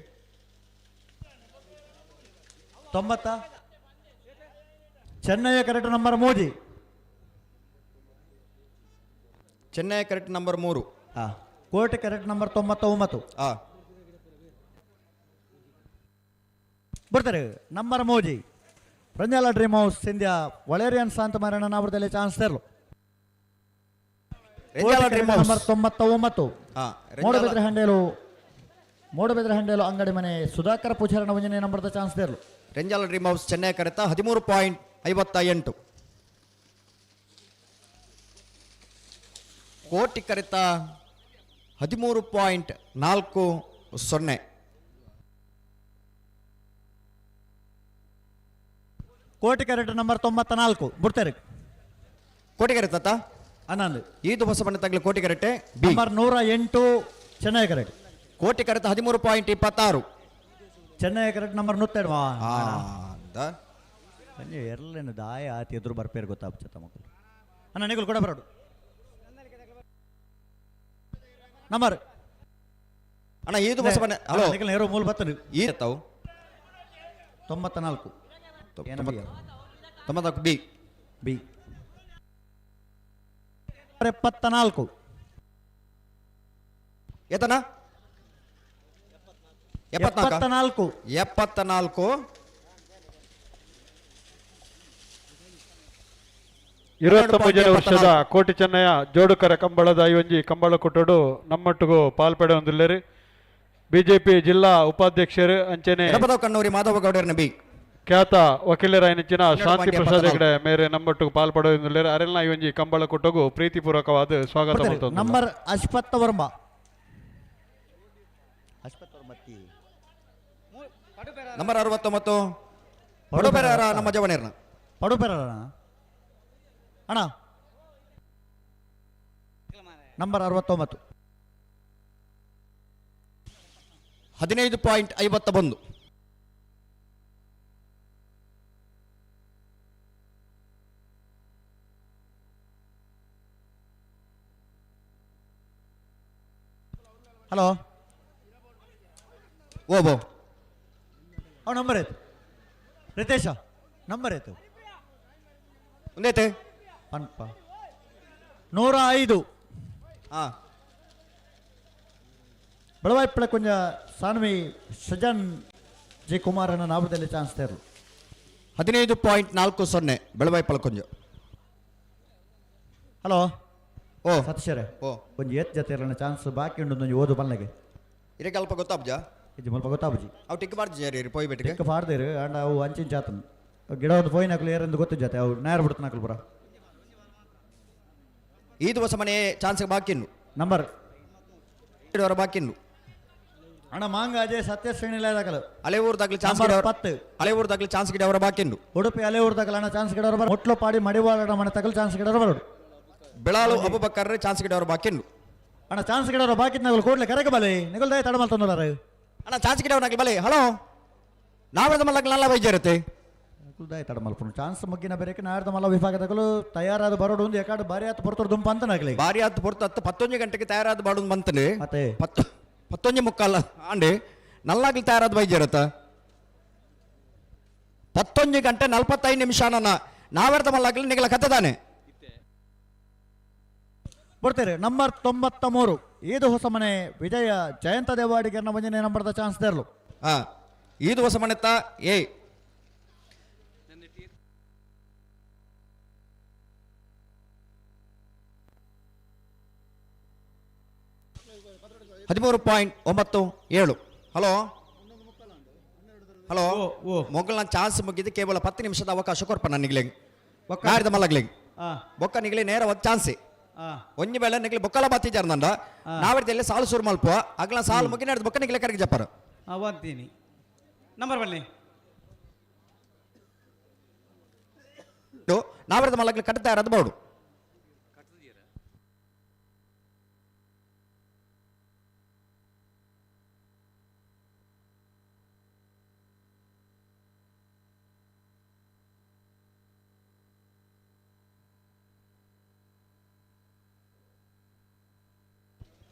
90 Chennaya correct number 3 Chennaya correct number 3 Koti correct number 99 ಬರ್ತಾರೆ. Number 3 Ranjala dream house Cynthia Valerian Shantha ಮಾರಣ ನಾವರದಲ್ಲಿ ಚಾನ್ಸ್ ತೇರಲು. ನಂಬರ್ 99 ಮೋಡಬೆದ್ರೆ ಹಂಡೇಲು ಅಂಗಡಿ ಮನೆ ಸುಧಾಕರ್ ಪೂಜಾರನ 1ನೇ ನಂಬರ್ದ ಚಾನ್ಸ್ ತೇರಲು. Ranjala dream house Chennaya correct 13.58 Koti ಕರೆತ 13.40 ಕೋಟಿ ಕ್ಯಾರೆಟ್ ನಂಬರ್ 94 ಬಿಡ್ತಾರೆ. ಕೋಟಿ ಕರೆತ ಅನ್ನಂದು ಇದು ಹೊಸ ಬಣ್ಣ ತಗಲಿ. ಕೋಟಿ ಕರೆಟೆ ನಂಬರ್ 108 ಚೆನ್ನೈ ಕ್ಯಾರೆಟ್ ಕೋಟಿ ಕರೆತ 13.26 ಚೆನ್ನೈ ಕ್ಯಾರೆಟ್ ನಂಬರ್ 102 ಎರಲೇನು ದಾಯ ಆತಿ ಎದುರು ಬರ್ಪೇರು ಗೊತ್ತಾಗ್ತದೆ ಮಕ್ಕಳು ಅಣ್ಣ ನಿಗಲು ಕೂಡ ಬರೋಡು ನಂಬರ್ ಅಣ್ಣ ಇದು ಹೊಸ ಬಣ್ಣ. ಹಲೋ ನಿಗಲ್ ನೇರು ಮೂಲ ಬತ್ತನು ಈ ತಾವು 94 94 ಬಿ ಬಿ 74 ಎತ್ತನ 74 23 ವರ್ಷದ ಕೋಟಿ ಚೆನ್ನಯ ಜೋಡುಕರ ಕಂಬಳದ ಐವಂಜಿ ಕಂಬಳ ಕೊಟ್ಟೋಡು ನಮ್ಮೊಟ್ಟಿಗೂ ಪಾಲ್ಪಡೆ ಹೊಂದಿಲ್ಲರಿ. ಬಿಜೆಪಿ ಜಿಲ್ಲಾ ಉಪಾಧ್ಯಕ್ಷರು ಅಂಚನೆ ಕಣ್ಣೂರಿ ಮಾಧವ ಗೌಡರನ ಬಿ ಖ್ಯಾತ ವಕೀಲರಾಯನಿಚ್ಚಿನ ಶಾಂತಿ ಪ್ರಸಾದ್ 12.74. ಹೆಗಡೆ ಮೇರೆ ನಮ್ಮೊಟ್ಟಿಗೆ ಪಾಲ್ಪಡೋದ್ರಲ್ಲಿ ಅರೆಲ್ಲ ಇವೊಂಜಿ ಕಂಬಳ ಕೊಟ್ಟೋಗು ಪ್ರೀತಿಪೂರ್ವಕವಾದ ಸ್ವಾಗತ ಮಾಡ್ತಂದು. ನಂಬರ್ ಅಶ್ವತ್ಥ ವರ್ಮ ನಂಬರ್ 69 ಪಡುಪೆರಾರ ನಮ್ಮ ಜವನೇರ್ನ ಪಡುಪೆರ ಅಣ್ಣ ನಂಬರ್ 69 15.51. ಹಲೋ ಓಬೋ ಅವ್ ನಂಬರ್ ಆಯ್ತು ರಿತೇಶ ನಂಬರ್ ಆಯ್ತು ಒಂದೈತೆ ಪನ್ಪ 105 ಹಾ ಬೆಳವಾಯ್ಪಳ ಕೊಂಚ ಸಾನ್ವಿ ಸಜನ್ ಜಿ ಕುಮಾರನ ನಾಮದಲ್ಲಿ ಚಾನ್ಸ್ ತೇರು 15.40 ಬೆಳವಾಯ್ಪಳ ಕೊಂಜ. ಹಲೋ ಓ ಸತೀಶರೇ ಓ ಒಂದು ಏತ್ ಜೊತೆ ಇರೋಣ ಚಾನ್ಸ್ ಬಾಕಿ ಉಂಡು ಒಂದು ಓದು ಬಲ್ಲಗೆ ಇದಕ್ಕೆ ಅಲ್ಪ ಗೊತ್ತಾಬ್ಜಾ ಇದು ಮಲ್ಪ ಗೊತ್ತಾಬುಜಿ ಅವು ಟಿಕ್ ಮಾಡ್ತೀರಿ ಪೋಯ್ ಬೆಟ್ಟಿಗೆ ಟಿಕ್ಕ ಪಾಡ್ದೇರು ಅಂಡ್ ಅವು ಅಂಚಿನ ಜಾತನ್ ಗಿಡ ಒಂದು ಪೋಯಿನ ಹಾಕಲು ಏರೆಂದು ಗೊತ್ತು ಜೊತೆ ಅವು ನೇರ ಬಿಡ್ತಾನ ಹಾಕಲು ಬರ ಈ ದಿವಸ ಮನೆ ಚಾನ್ಸ್ ಬಾಕಿನ್ನು ನಂಬರ್ ಅವರ ಬಾಕಿನ್ನು ಅಣ್ಣ ಮಾಂಗ ಅಜಯ್ ಸತ್ಯ ಶ್ರೇಣಿಲಾಗಲು ಹಳೆ ಊರ್ದಾಗ್ಲಿ ಚಾನ್ಸ್ ನಂಬರ್ 10 ಹಳೆ ಊರ್ದಾಗ್ಲಿ ಚಾನ್ಸ್ ಗಿಡ ಅವರ ಬಾಕಿನ್ನು ಉಡುಪಿ ಅಲೆ ಊರ್ದಾಗಲ ಅಣ್ಣ ಚಾನ್ಸ್ ಗಿಡವರು ಬರ ಮೊಟ್ಲು ಪಾಡಿ ಮಡಿವಾಳ ಮನೆ ತಗಲು ಚಾನ್ಸ್ ಗಿಡವರು ಬರೋಡು ಬೆಳಾಳು ಅಬುಬಕ್ಕರ್ ಚಾನ್ಸ್ ಗಿಡ ಅವರ ಬಾಕಿನ್ನು ಅಣ್ಣ ಚಾನ್ಸ್ ಗಿಡವರು ಬಾಕಿತ್ ನಗಲು ಕೂಡಲೇ ಕರೆಗೆ ಬಲೆ ನಿಗಲ್ದಾಯ ತಡ ಮಾಡ್ತಂದಲ್ಲ ಅಣ್ಣ ಚಾನ್ಸ್ ಗಿಡ ಅವನಾಗ್ಲಿ ಬಲೆ ಹಲೋ ನಾವದ ಮಲ್ಲಕ್ಕೆ ನಲ್ಲ ವೈದ್ಯ ಇರುತ್ತೆ ಕುಲ್ದಾಯ ತಡ ಮಲ್ಪನು ಚಾನ್ಸ್ ಮುಗ್ಗಿನ ಬೇರೆಕ್ಕೆ ನಾಡ್ದ ಮಲ್ಲ ವಿಭಾಗದಗಲು ತಯಾರಾದ ಬರೋಡು ಒಂದು ಯಾಕಡೆ ಬಾರಿ ಆತು ಬರ್ತರು ದುಂಪ ಅಂತ ನಾಗ್ಲಿ ಬಾರಿ ಆತು ಪೊರ್ತು 11 ಗಂಟೆಗೆ ತಯಾರಾದ ಬಾಡು ಬಂತನೆ ಮತ್ತೆ 11 ಮುಕ್ಕಾಲ ಆಂಡೆ ನಲ್ಲಾಗ್ಲಿ ತಯಾರಾದ ವೈದ್ಯ ಇರತ್ತ 11 ಗಂಟೆ 45 ನಿಮಿಷ ನಾವೆರ್ದ ಮಲ್ಲಾಗ್ಲಿ ನಿಗಲ ಕತ್ತದಾನೆ ಬರ್ತೀರಿ ನಂಬರ್ 93 ಈದು ಹೊಸ ಮನೆ ವಿಜಯ ಜಯಂತ ದೇವಾಡಿಗೆ ಮುಂಜಾನೆ ನಂಬರ್ದ ಚಾನ್ಸ್ ದೇರ್ಲು ಹಾ ಈ ದಿವಸ ಮನೆತ್ತ ಏ $13.97. ಹಲೋ ಹಲೋ ಮೊಗ್ಗಲ್ನ ಚಾನ್ಸ್ ಮುಗಿದು ಕೇವಲ 10 ನಿಮಿಷದ ಅವಕಾಶ ಕೊರ್ಪ ನನಗೆ ನಾಡ್ದ ಮಲ್ಲಗ್ಲಿಗೆ ಬೊಕ್ಕ ನಿಗಲಿ ನೇರ ಚಾನ್ಸೆ ಒಂಜಿ ಬೇಳೆ ನಿಗಲಿ ಬೊಕ್ಕಲ ಬಾತಿಜಾರ ನಂದ ನಾವೆಡ್ದಲ್ಲಿ ಸಾಲು ಸುರು ಮಲ್ಪ ಅಗ್ಲ ಸಾಲು ಮುಗಿ ನಡೆದ ಬೊಕ್ಕ ನಿಗಲಿ ಕರೆಗೆ ಜಪ್ಪರ ಓದ್ತೀನಿ ನಂಬರ್ ಬನ್ನಿ ನಾವೆಡ್ದ ಮಲ್ಲಗ್ಲಿ ಕಟ್ತಾ ಇರೋದು ಬೋಡು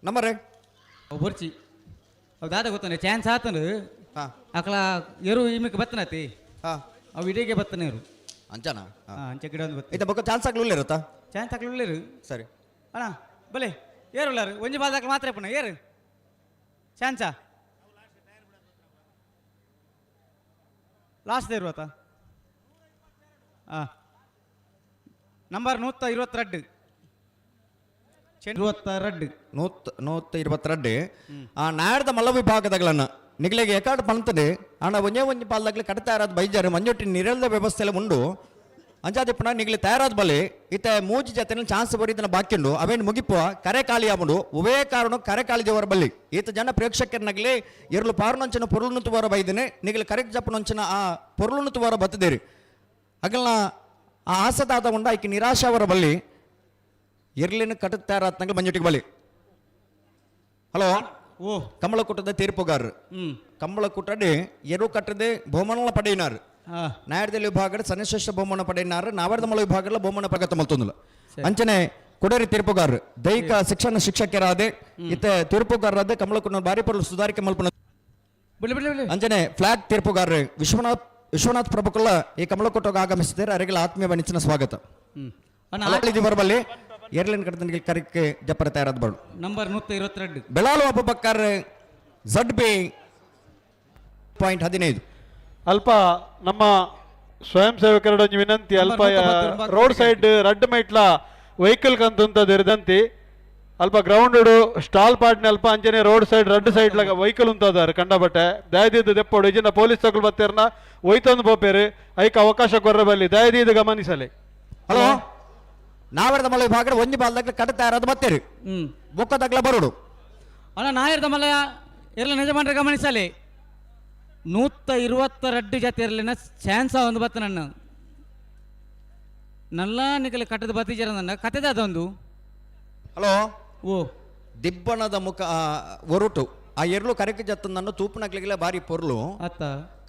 ನಂಬರ್ ಬರ್ಚಿ ಅವು ದಾದ ಗೊತ್ತಾನೆ ಚಾನ್ಸ್ ಆತನು ಅಕಲ ಎರು ಈಮಕ್ಕೆ ಬತ್ತನತಿ ಅವು ಇಡೀಗೆ ಬತ್ತನೆ ಇರು ಅಂಚನಾ ಅಂಚೆ ಗಿಡ ಒಂದು ಬತ್ತ ಇತ್ತ ಬೊಕ್ಕ ಚಾನ್ಸ್ ಆಗ್ಲಿಲ್ಲ ಇರುತ್ತಾ ಚಾನ್ಸ್ ಹಾಕ್ಲಿರು ಸರಿ ಅಣ್ಣ ಬಲೆ ಏರು ಉಳ್ಳಾರು ಒಂಜಿ ಬಾಲ್ದಾಕ ಮಾತ್ರ ಪುಣ್ಣ ಏರು ಚಾನ್ಸಾ ಲಾಸ್ಟ್ ಇರುವತ್ತ ನಂಬರ್ 122 122 ಆ ನಾಡ್ದ ಮಲ್ಲ ವಿಭಾಗದಗಳನ್ನ ನಿಗಲಿಗೆ ಎಕಾಡ್ ಪಂತದೆ ಅಣ್ಣ ಒಂಜೇ ಒಂಜಿ ಪಾಲ್ದಾಗ್ಲಿ ಕಟ್ತಾ ಇರೋದು ಬೈಜಾರು ಮಂಜೊಟ್ಟಿ ನಿರಲ್ದ ವ್ಯವಸ್ಥೆ ಎಲ್ಲ ಉಂಡು ಅಂಚಾದಿ ಪುನಃ ನಿಗಲಿ ತಯಾರಾದ ಬಲೆ ಇತ್ತ ಮೂಜಿ ಜೊತೆ ಚಾನ್ಸ್ ಬರೀದನ್ನ ಬಾಕಿಂಡು ಅವೇನು ಮುಗಿಪುವ ಕರೆ ಖಾಲಿ ಆಗ್ಬಿಡು ಉವೇ ಕಾರಣ ಕರೆ ಖಾಲಿ ಜವರ ಬಲ್ಲಿ ಈತ ಜನ ಪ್ರೇಕ್ಷಕರನಾಗ್ಲಿ ಇರ್ಲು ಪಾರುನಂಚಿನ ಪೊರುಳುನು ತುವರ ಬೈದೇನೆ ನಿಗಲಿ ಕರೆಕ್ಟ್ ಜಪ್ಪನಂಚಿನ ಆ ಪೊರುಳುನು ತುವರ ಬತ್ತದೇರಿ ಅಗಲ್ನ ಆ ಆಸದಾದ ಉಂಡ ಈಕೆ ನಿರಾಶಾವರ ಬಲ್ಲಿ ಇರ್ಲಿನ ಕಟ್ಟುತ್ತಾ ಇರತ್ನಾಗ ಮಂಜುಟಿಗೆ ಬಲಿ ಹಲೋ ಓ ಕಮಲಕುಟ್ಟದ ತೀರ್ಪುಗಾರರು ಕಮಲಕುಟ್ಟಡೆ ಎರು ಕಟ್ಟದೆ ಬಹುಮಾನ ಪಡೆಯಿನಾರು ನ್ಯಾಯದಲ್ಲಿ ವಿಭಾಗದ ಸನ್ನಿಶ್ರೇಷ್ಠ ಬಹುಮಾನ ಪಡೆಯಿನಾರು ನಾವರ್ದ ಮಲ ವಿಭಾಗದ ಬಹುಮಾನ ಪ್ರಗತ ಮಲ್ತೊಂದಿಲ್ಲ ಅಂಚನೆ ಕುಡೇರಿ ತೀರ್ಪುಗಾರರು ದೈಹಿಕ ಶಿಕ್ಷಣ ಶಿಕ್ಷಕರಾದೆ ಇತ್ತ ತೀರ್ಪುಗಾರರಾದ ಕಮಲಕುಟ್ಟ ಬಾರಿ ಪೊರ್ಲು ಸುಧಾರಿಕೆ ಮಲ್ಪನ ಅಂಚನೆ ಫ್ಲಾಗ್ ತೀರ್ಪುಗಾರರು ವಿಶ್ವನಾಥ್ ಪ್ರಭುಕುಲ ಈ ಕಮಲಕುಟ್ಟಗೆ ಆಗಮಿಸಿದ್ದಾರೆ ಅವರಿಗೆಲ್ಲ ಆತ್ಮೀಯ ನೆಚ್ಚಿನ ಸ್ವಾಗತ ಬರಬಲ್ಲಿ ಏರ್ಲೈನ್ ಕಟ್ಟದ ಕರಿಕೆ ಜಪ್ಪರ ತಯಾರಾದ ಬಾಡು ನಂಬರ್ 122 ಬೆಳಾಲು ಅಬುಬಕ್ಕರ್ ZB .15 ಅಲ್ಪ ನಮ್ಮ ಸ್ವಯಂ ಸೇವಕರ ವಿನಂತಿ ಅಲ್ಪ ರೋಡ್ ಸೈಡ್ ರಡ್ಡ್ ಮೈಟ್ಲ ವೆಹಿಕಲ್ ಕಂತಂತದ್ದು ಇರದಂತಿ ಅಲ್ಪ ಗ್ರೌಂಡ್ ಸ್ಟಾಲ್ ಪಾಟ್ನ ಅಲ್ಪ ಅಂಚನೆ road side red side vehicle ಉಂತಾದಾರೆ ಕಂಡಬಟ್ಟೆ ದಯದಿದ್ದು ದೆಪ್ಪೋಡು ಇಜಿನ ಪೊಲೀಸ್ ತಗೊಳ್ ಬತ್ತೇರ್ನ ಒಯ್ತೊಂದು ಪೋಪೇರು ಐಕ್ ಅವಕಾಶ ಕೊರ್ರ ಬಲ್ಲಿ ದಯದಿದ್ದು ಗಮನಿಸಲಿ. ಹಲೋ ನಾವರದ ಮಲೆ ಭಾಗಡ ಒಂಜಿ ಬಾಲ್ದಾಗ ಕಟ್ತಾ ಇರೋದು ಬತ್ತೇರು ಬೊಕ್ಕದಾಗ್ಲ ಬರೋಡು ಅಲ್ಲ ನಾಯರ್ದ ಮಲ್ಲ ಎಲ್ಲ ನಿಜಮಾನ್ರೆ ಗಮನಿಸಲಿ 122 ಜೊತೆ ಇರಲಿನ ಚಾನ್ಸ ಒಂದು ಬತ್ತ ನನ್ನ ನಲ್ಲ ನಿಕಲಿ ಕಟ್ಟದ ಬತ್ತಿಜರ ನನ್ನ ಕತೆದ ಅದೊಂದು. ಹಲೋ ಓ ದಿಬ್ಬಣದ ಮುಖ ಒರುಟು ಆ ಎರ್ಲು ಕರೆಕ ಜತ್ತ ನನ್ನ ತೂಪನಗ್ಲಿಗೆಲ್ಲ ಬಾರಿ ಪೊರ್ಲು ಅತ್ತ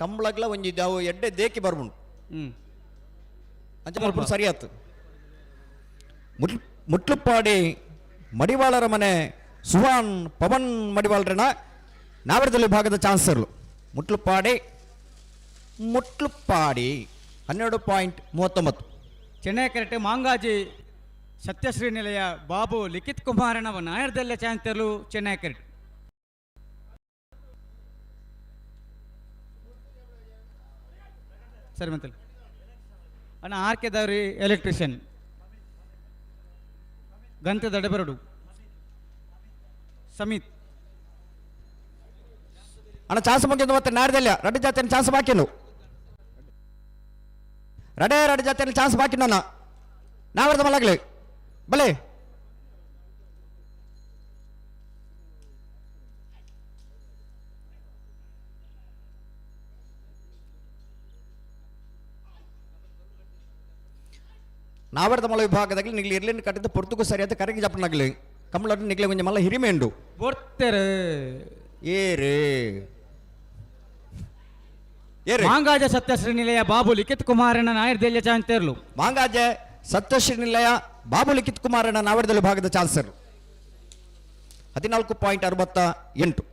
ಕಂಬಳಗ್ಲ ಒಂಜಿ ಅವು ಎಡ್ಡೆ ದೇಕಿ ಬರ್ಬುಂಡು ಅಂಚ ಮಲ್ಪುರು ಸರಿ ಆತು. ಮುಟ್ಲುಪ್ಪಾಡಿ ಮಡಿವಾಳರ ಮನೆ ಸುಹಾನ್ ಪವನ್ ಮಡಿವಾಳರನ ನಾವರದಲ್ಲಿ ಭಾಗದ ಚಾನ್ಸರ್ಲು ಮುಟ್ಲುಪ್ಪಾಡಿ 12.39. ಚೆನ್ನೈ ಕರೆಕ್ಟ್ ಮಾಂಗಾಜಿ ಸತ್ಯಶ್ರೀ ನಿಲಯ ಬಾಬು ಲಿಖಿತ್ ಕುಮಾರನ ನಾಯರ್ದಲ್ಲೇ ಚಾನ್ಸ್ ತೆರಲು ಚೆನ್ನೈ ಕರೆಕ್ಟ್. ಸರಿ ಮತ್ತೆ ಅಣ್ಣ ಆರ್ ಕೆ ದವರಿ ಎಲೆಕ್ಟ್ರಿಷಿಯನ್ ಗಂತೆ ದಡಬರಡು ಸಮಿತ್ ಅಣ್ಣ ಚಾನ್ಸ್ ಮುಗಿದು ಮತ್ತೆ ನಾಡ್ದಲ್ಲ ರೆಡ್ ಜಾತಿಯನ್ನು ಚಾನ್ಸ್ ಬಾಕಿನು ರೆಡ್ ಜಾತಿಯನ್ನು ಚಾನ್ಸ್ ಬಾಕಿ ನನ್ನ ನಾವರ್ದ ಮಲಾಗ್ಲಿ ಬಲೆ ನಾವರ್ದ ಮಲ ವಿಭಾಗದಾಗಲಿ ನಿಗ್ಲಿ ಇರ್ಲಿನ ಕಟ್ಟಿದ ಪೊರ್ತುಗೂ ಸರಿಯಾದ ಕರೆಗೆ ಜಪ್ಪನಾಗ್ಲಿ ಕಮಲ ನಿಗ್ಲೆ ಕೊಂಚ ಮಲ್ಲ ಹಿರಿಮೆಂಡು ಬರ್ತಾರೆ ಏರೇ ಮಾಂಗಾಜ ಸತ್ಯಶ್ರೀ ನಿಲಯ ಬಾಬು ಲಿಖಿತ್ ಕುಮಾರನ ನಾಯರ್ದಲ್ಲೇ ಚಾನ್ಸ್ ತೆರಲು ಮಾಂಗಾಜ ಸತ್ಯಶ್ರೀ ನಿಲಯ ಬಾಬು ಲಿಖಿತ್ ಕುಮಾರನ ನಾವರ್ದಲ್ಲಿ ಭಾಗದ ಚಾನ್ಸರ್ 14.68.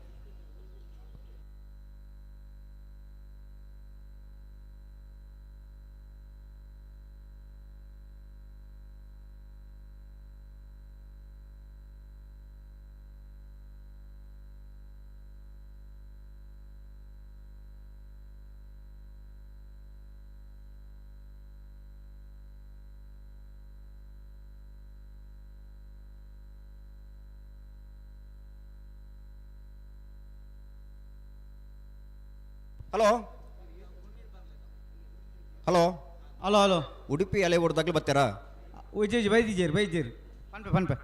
Hello hello hello hello Udupi ಅಲೆ ಹೊಡೆದಾಗ್ಲಿ ಬರ್ತಾರಾ ಬೈದಿದ್ದೀರಿ ಪನ್ಪೆ ಪನ್ಪೆ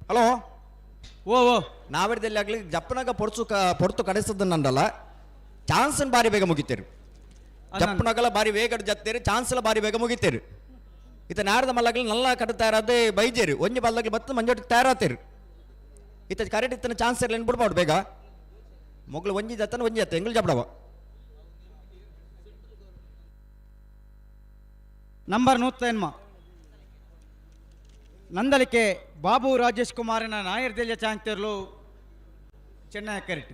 ಹಲೋ ಓ ನಾವೆಡ್ದಲ್ಲಿ ಆಗ್ಲಿ ಜಪ್ಪನಾಗ ಪೊರ್ತು ಕಡಿಸದನ್ನಲ್ಲ ಚಾನ್ಸನ್ ಬಾರಿ ಬೇಗ ಮುಗಿತೇರು ಜಪ್ಪನಾಗಲ್ಲ ಬಾರಿ ವೇಗ ಜತ್ತೇರಿ ಚಾನ್ಸ್ ಎಲ್ಲ ಬಾರಿ ಬೇಗ ಮುಗಿತೇರು ಇತ ನಾರದ ಮಲ್ಲಾಗ್ಲಿ ನಲ್ಲ ಕಟ್ತಾ ಇರೋದೇ ಬೈಜೇರು ಒಂಜಿ ಬಲ್ಲಾಗ್ಲಿ ಬತ್ತ ಮಂಜೊಟ್ಟಿಗೆ ತಯಾರಾತೇರು ಇತ ಕರೆಕ್ಟ್ ಇತ್ತನ ಚಾನ್ಸ್ ಇರಲಿ ಬಿಡ್ಬಾರ್ದು ಬೇಗ ಮೊಗ್ಲು ಒಂಜಿ ಜತ್ತನ ಒಂಜಿ ಜತ್ತ ಎಂಗ್ಳು ಜಪ್ಪಡವ ನಂಬರ್ 100 ನಂದಲಿಕೆ ಬಾಬು ರಾಜೇಶ್ ಕುಮಾರನ ನಾಯರ್ದಲ್ಯ ಚಾನ್ಸ್ ತೆರಲು ಚೆನ್ನೈ ಕರೆಕ್ಟ್.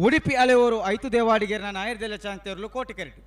ಉಡುಪಿ ಅಲೆಯೂರು 5 ದೇವಾಡಿಗೆರ್ನ ನಾಯರ್ದಲ್ಯ ಚಾನ್ಸ್ ತೆರಲು ಕೋಟಿ ಕರೆಕ್ಟ್.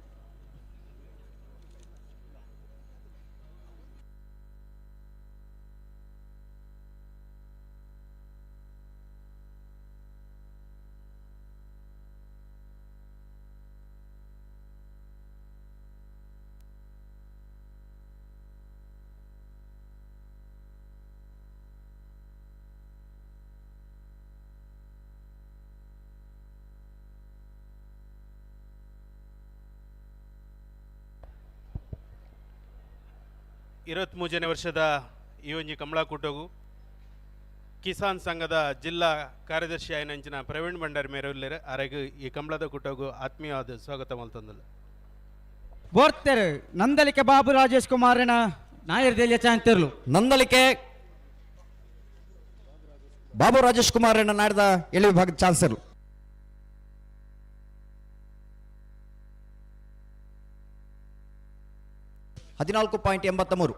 ಮೂಜನೇ ವರ್ಷದ ಈ ಒಂಜಿ ಕಂಬಳ ಕೂಟೋಗು ಕಿಸಾನ್ ಸಂಘದ ಜಿಲ್ಲಾ ಕಾರ್ಯದರ್ಶಿ ಆಯ್ನಂಚಿನ ಪ್ರವೀಣ್ ಭಂಡಾರಿ ಮೇರೆಲ್ಲರು ಅರೆಗೂ ಈ ಕಂಬಳದ ಕೂಟೋಗು ಆತ್ಮೀಯವಾದ ಸ್ವಾಗತ ಮಲ್ತಂದಲ್ಲ ಬೋರ್ತೆರು ನಂದಲಿಕೆ ಬಾಬು ರಾಜೇಶ್ ಕುಮಾರನ ನಾಯರ್ದಲ್ಯ ಚಾನ್ಸ್ ತೆರಲು ನಂದಲಿಕೆ ಬಾಬು ರಾಜೇಶ್ ಕುಮಾರ್ ನಾಡ್ದ ಎಳೆ ವಿಭಾಗದ ಚಾನ್ಸರ್ 14.83.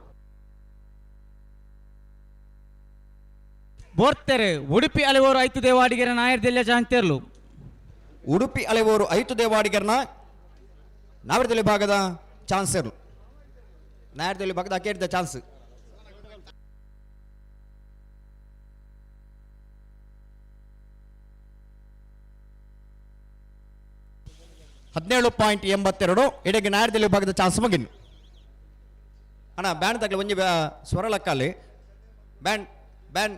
ಬೋರ್ತೆರೆ ಉಡುಪಿ ಅಲೆವರು 5 ದೇವಾಡಿಗರ ನಾಯರ್ದೆಲ್ಲ ಚಾಂಗ್ತಿರ್ಲು ಉಡುಪಿ ಅಲೆವರು 5 ದೇವಾಡಿಗರನ ನಾವರ್ದಲ್ಲಿ ಭಾಗದ ಚಾನ್ಸರ್ ನಾಯರ್ದಲ್ಲಿ ಭಾಗದ ಅಕೇರಿದ ಚಾನ್ಸ್ 17.82 ಎಡೆಗೆ ನಾಯರ್ದಲ್ಲಿ ಭಾಗದ ಚಾನ್ಸ್ ಮುಗಿನು ಅಣ್ಣ ಬ್ಯಾಂಡ್ ತಗಲಿ ಒಂಜಿ ಸ್ವರ ಲೆಕ್ಕಲ್ಲಿ ಬ್ಯಾಂಡ್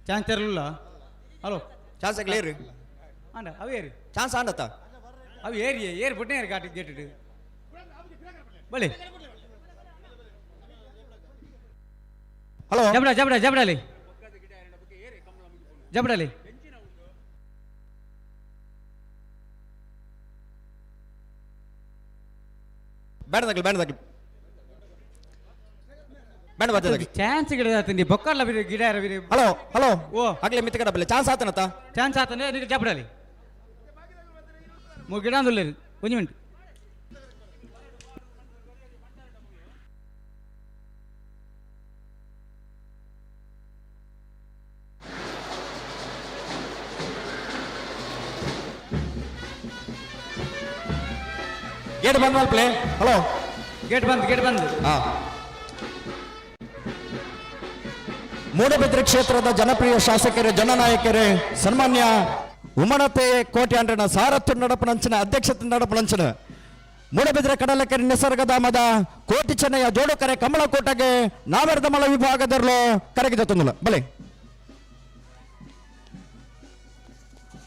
ಚಾನ್ಸ್ ತರಲಿಲ್ಲ ಹಲೋ ಚಾನ್ಸ್ ಆಗಲಿ ಏರಿ ಆಂಡ ಅವು ಏರಿ ಚಾನ್ಸ್ ಆಂಡತ್ತ ಅವು ಏರಿ ಬಿಟ್ಟೆ ಏರಿ ಗಾಟಿ ಗೇಟಿಡು ಬಳಿ ಹಲೋ ಜಬಡಲಿ ಬ್ಯಾಂಡ್ ಬರ್ತದೆ ಚಾನ್ಸ್ ಗಿಡ ತಿಂಡಿ ಬೊಕ್ಕಲ್ಲ ಗಿಡ ಹಲೋ ಓ ಆಗ್ಲೇ ಮಿತ್ತ ಕಡಪಲ್ಲ ಚಾನ್ಸ್ ಆತನತ್ತ ಚಾನ್ಸ್ ಆತನೆ ನೀನು ಜಬಡಲಿ ಮೂ ಗಿಡ ಅಂದುಲ್ಲ ಒಂದು ಮಿನಿಟ್ ಗೇಟ್ ಬಂದ್ ಪ್ಲೇ ಹಲೋ ಗೇಟ್ ಬಂದ್ ಹಾ ಮೂಡಬಿದ್ರೆ ಕ್ಷೇತ್ರದ ಜನಪ್ರಿಯ ಶಾಸಕರೇ ಜನನಾಯಕರೇ ಸನ್ಮಾನ್ಯ ಉಮಣತೆ ಕೋಟ್ಯಾಂಡ್ರನ ಸಾರಥ್ಯ ನಡಪನಂಚಿನ ಅಧ್ಯಕ್ಷತೆ ನಡಪನಂಚಿನ ಮೂಡಬಿದ್ರೆ ಕಡಲಕೆರೆ ನಿಸರ್ಗಧಾಮದ ಕೋಟಿ ಚೆನ್ನಯ್ಯ ಜೋಡುಕರೆ ಕಮಲಕೋಟಗೆ ನಾವೆರ್ದ ಮಳ ವಿಭಾಗದಲ್ಲೂ ಕರಗಿದ ತುಂದಲ ಬಲೆ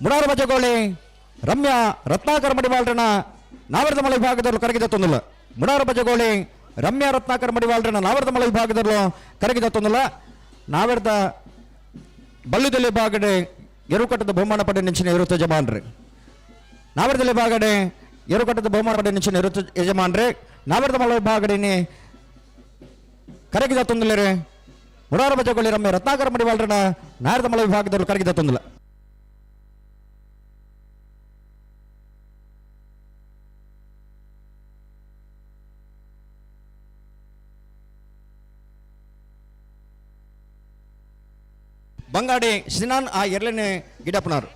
ಮುರಾರ ಬಜಗೋಳಿ ರಮ್ಯಾ ರತ್ನಾಕರ ಮಡಿವಾಳ್ರನ ನಾವೆರ್ದ ಮಳ ವಿಭಾಗದಲ್ಲೂ ಕರಗಿದ ತುಂದಲ ಮುರಾರ ಬಜಗೋಳಿ ರಮ್ಯಾ ರತ್ನಾಕರ ಮಡಿವಾಳ್ರನ ನಾವೆರ್ದ ಮಳ ವಿಭಾಗದಲ್ಲೂ ಕರಗಿದ ತುಂದಲ ನಾವೆರ್ದ ಬಲ್ಲುದಲ್ಲಿ ಬಾಗಡೆ ಎರುಕಟ್ಟದ ಬಹುಮಾನ ಪಡೆ ನಿಂಚಿನ ಇರುತ್ತ ಯಜಮಾನ್ರೆ ನಾವೆರ್ದಲ್ಲಿ ಬಾಗಡೆ ಎರುಕಟ್ಟದ ಬಹುಮಾನ ಪಡೆ ನಿಂಚಿನ ಇರುತ್ತ ಯಜಮಾನ್ರೆ ನಾವೆರ್ದ ಮಳ ವಿಭಾಗಡೆನೆ ಕರಗಿದ ತುಂದಲರೆ ಮುರಾರ ಬಜಗೋಳಿ ರಮ್ಯ ರತ್ನಾಕರ ಮಡಿವಾಳ್ರನ ನಾವೆರ್ದ ಮಳ ವಿಭಾಗದಲ್ಲೂ ಕರಗಿದ ತುಂದಲ ಬಂಗಾಡಿ ಸಿನಾನ್ ಆ ಎರಡನೇ ಗಿಡಪ್ಪನವರು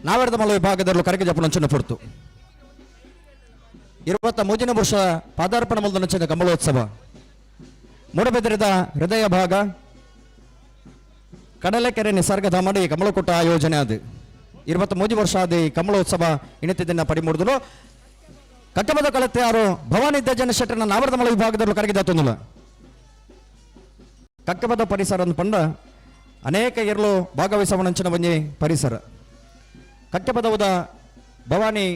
ನಾವೆರ್ದ ಮಲ ವಿಭಾಗದಲ್ಲೂ ಕರಗಿ ಜಪನಂಚನ ಪೊರ್ತು 23ನೇ ವರ್ಷ ಪಾದಾರ್ಪಣ ಮಲ್ದನಂಚಿನ ಕಮಲೋತ್ಸವ ಮೂಡಬಿದ್ರದ ಹೃದಯ ಭಾಗ ಕಡಲೆಕೆರೆ ನಿಸರ್ಗಧಾಮಡಿ ಕಮಲಕೋಟ ಆಯೋಜನೆ ಅದು 23 ವರ್ಷ ಆದ ಈ ಕಮಲೋತ್ಸವ ಇಣತಿದ್ದನ್ನ ಪಡಿಮೂಡಿದ್ರು ಕಕ್ಕಬದ ಕಳತೆ ಯಾರು ಭವಾನಿ ದೇಜನ ಶೆಟ್ಟರ್ನ ನಾವರ್ದ ಮಳ ವಿಭಾಗದಲ್ಲೂ ಕರಗಿದ ತೊಂದಲ ಕಕ್ಕಬದ ಪರಿಸರ ಪಂಡ ಅನೇಕ ಎರಲು ಭಾಗವಹಿಸವನಂಚಿನ ಒಂಜಿ ಪರಿಸರ ಕಕ್ಕಬದವದ ಭವಾನಿ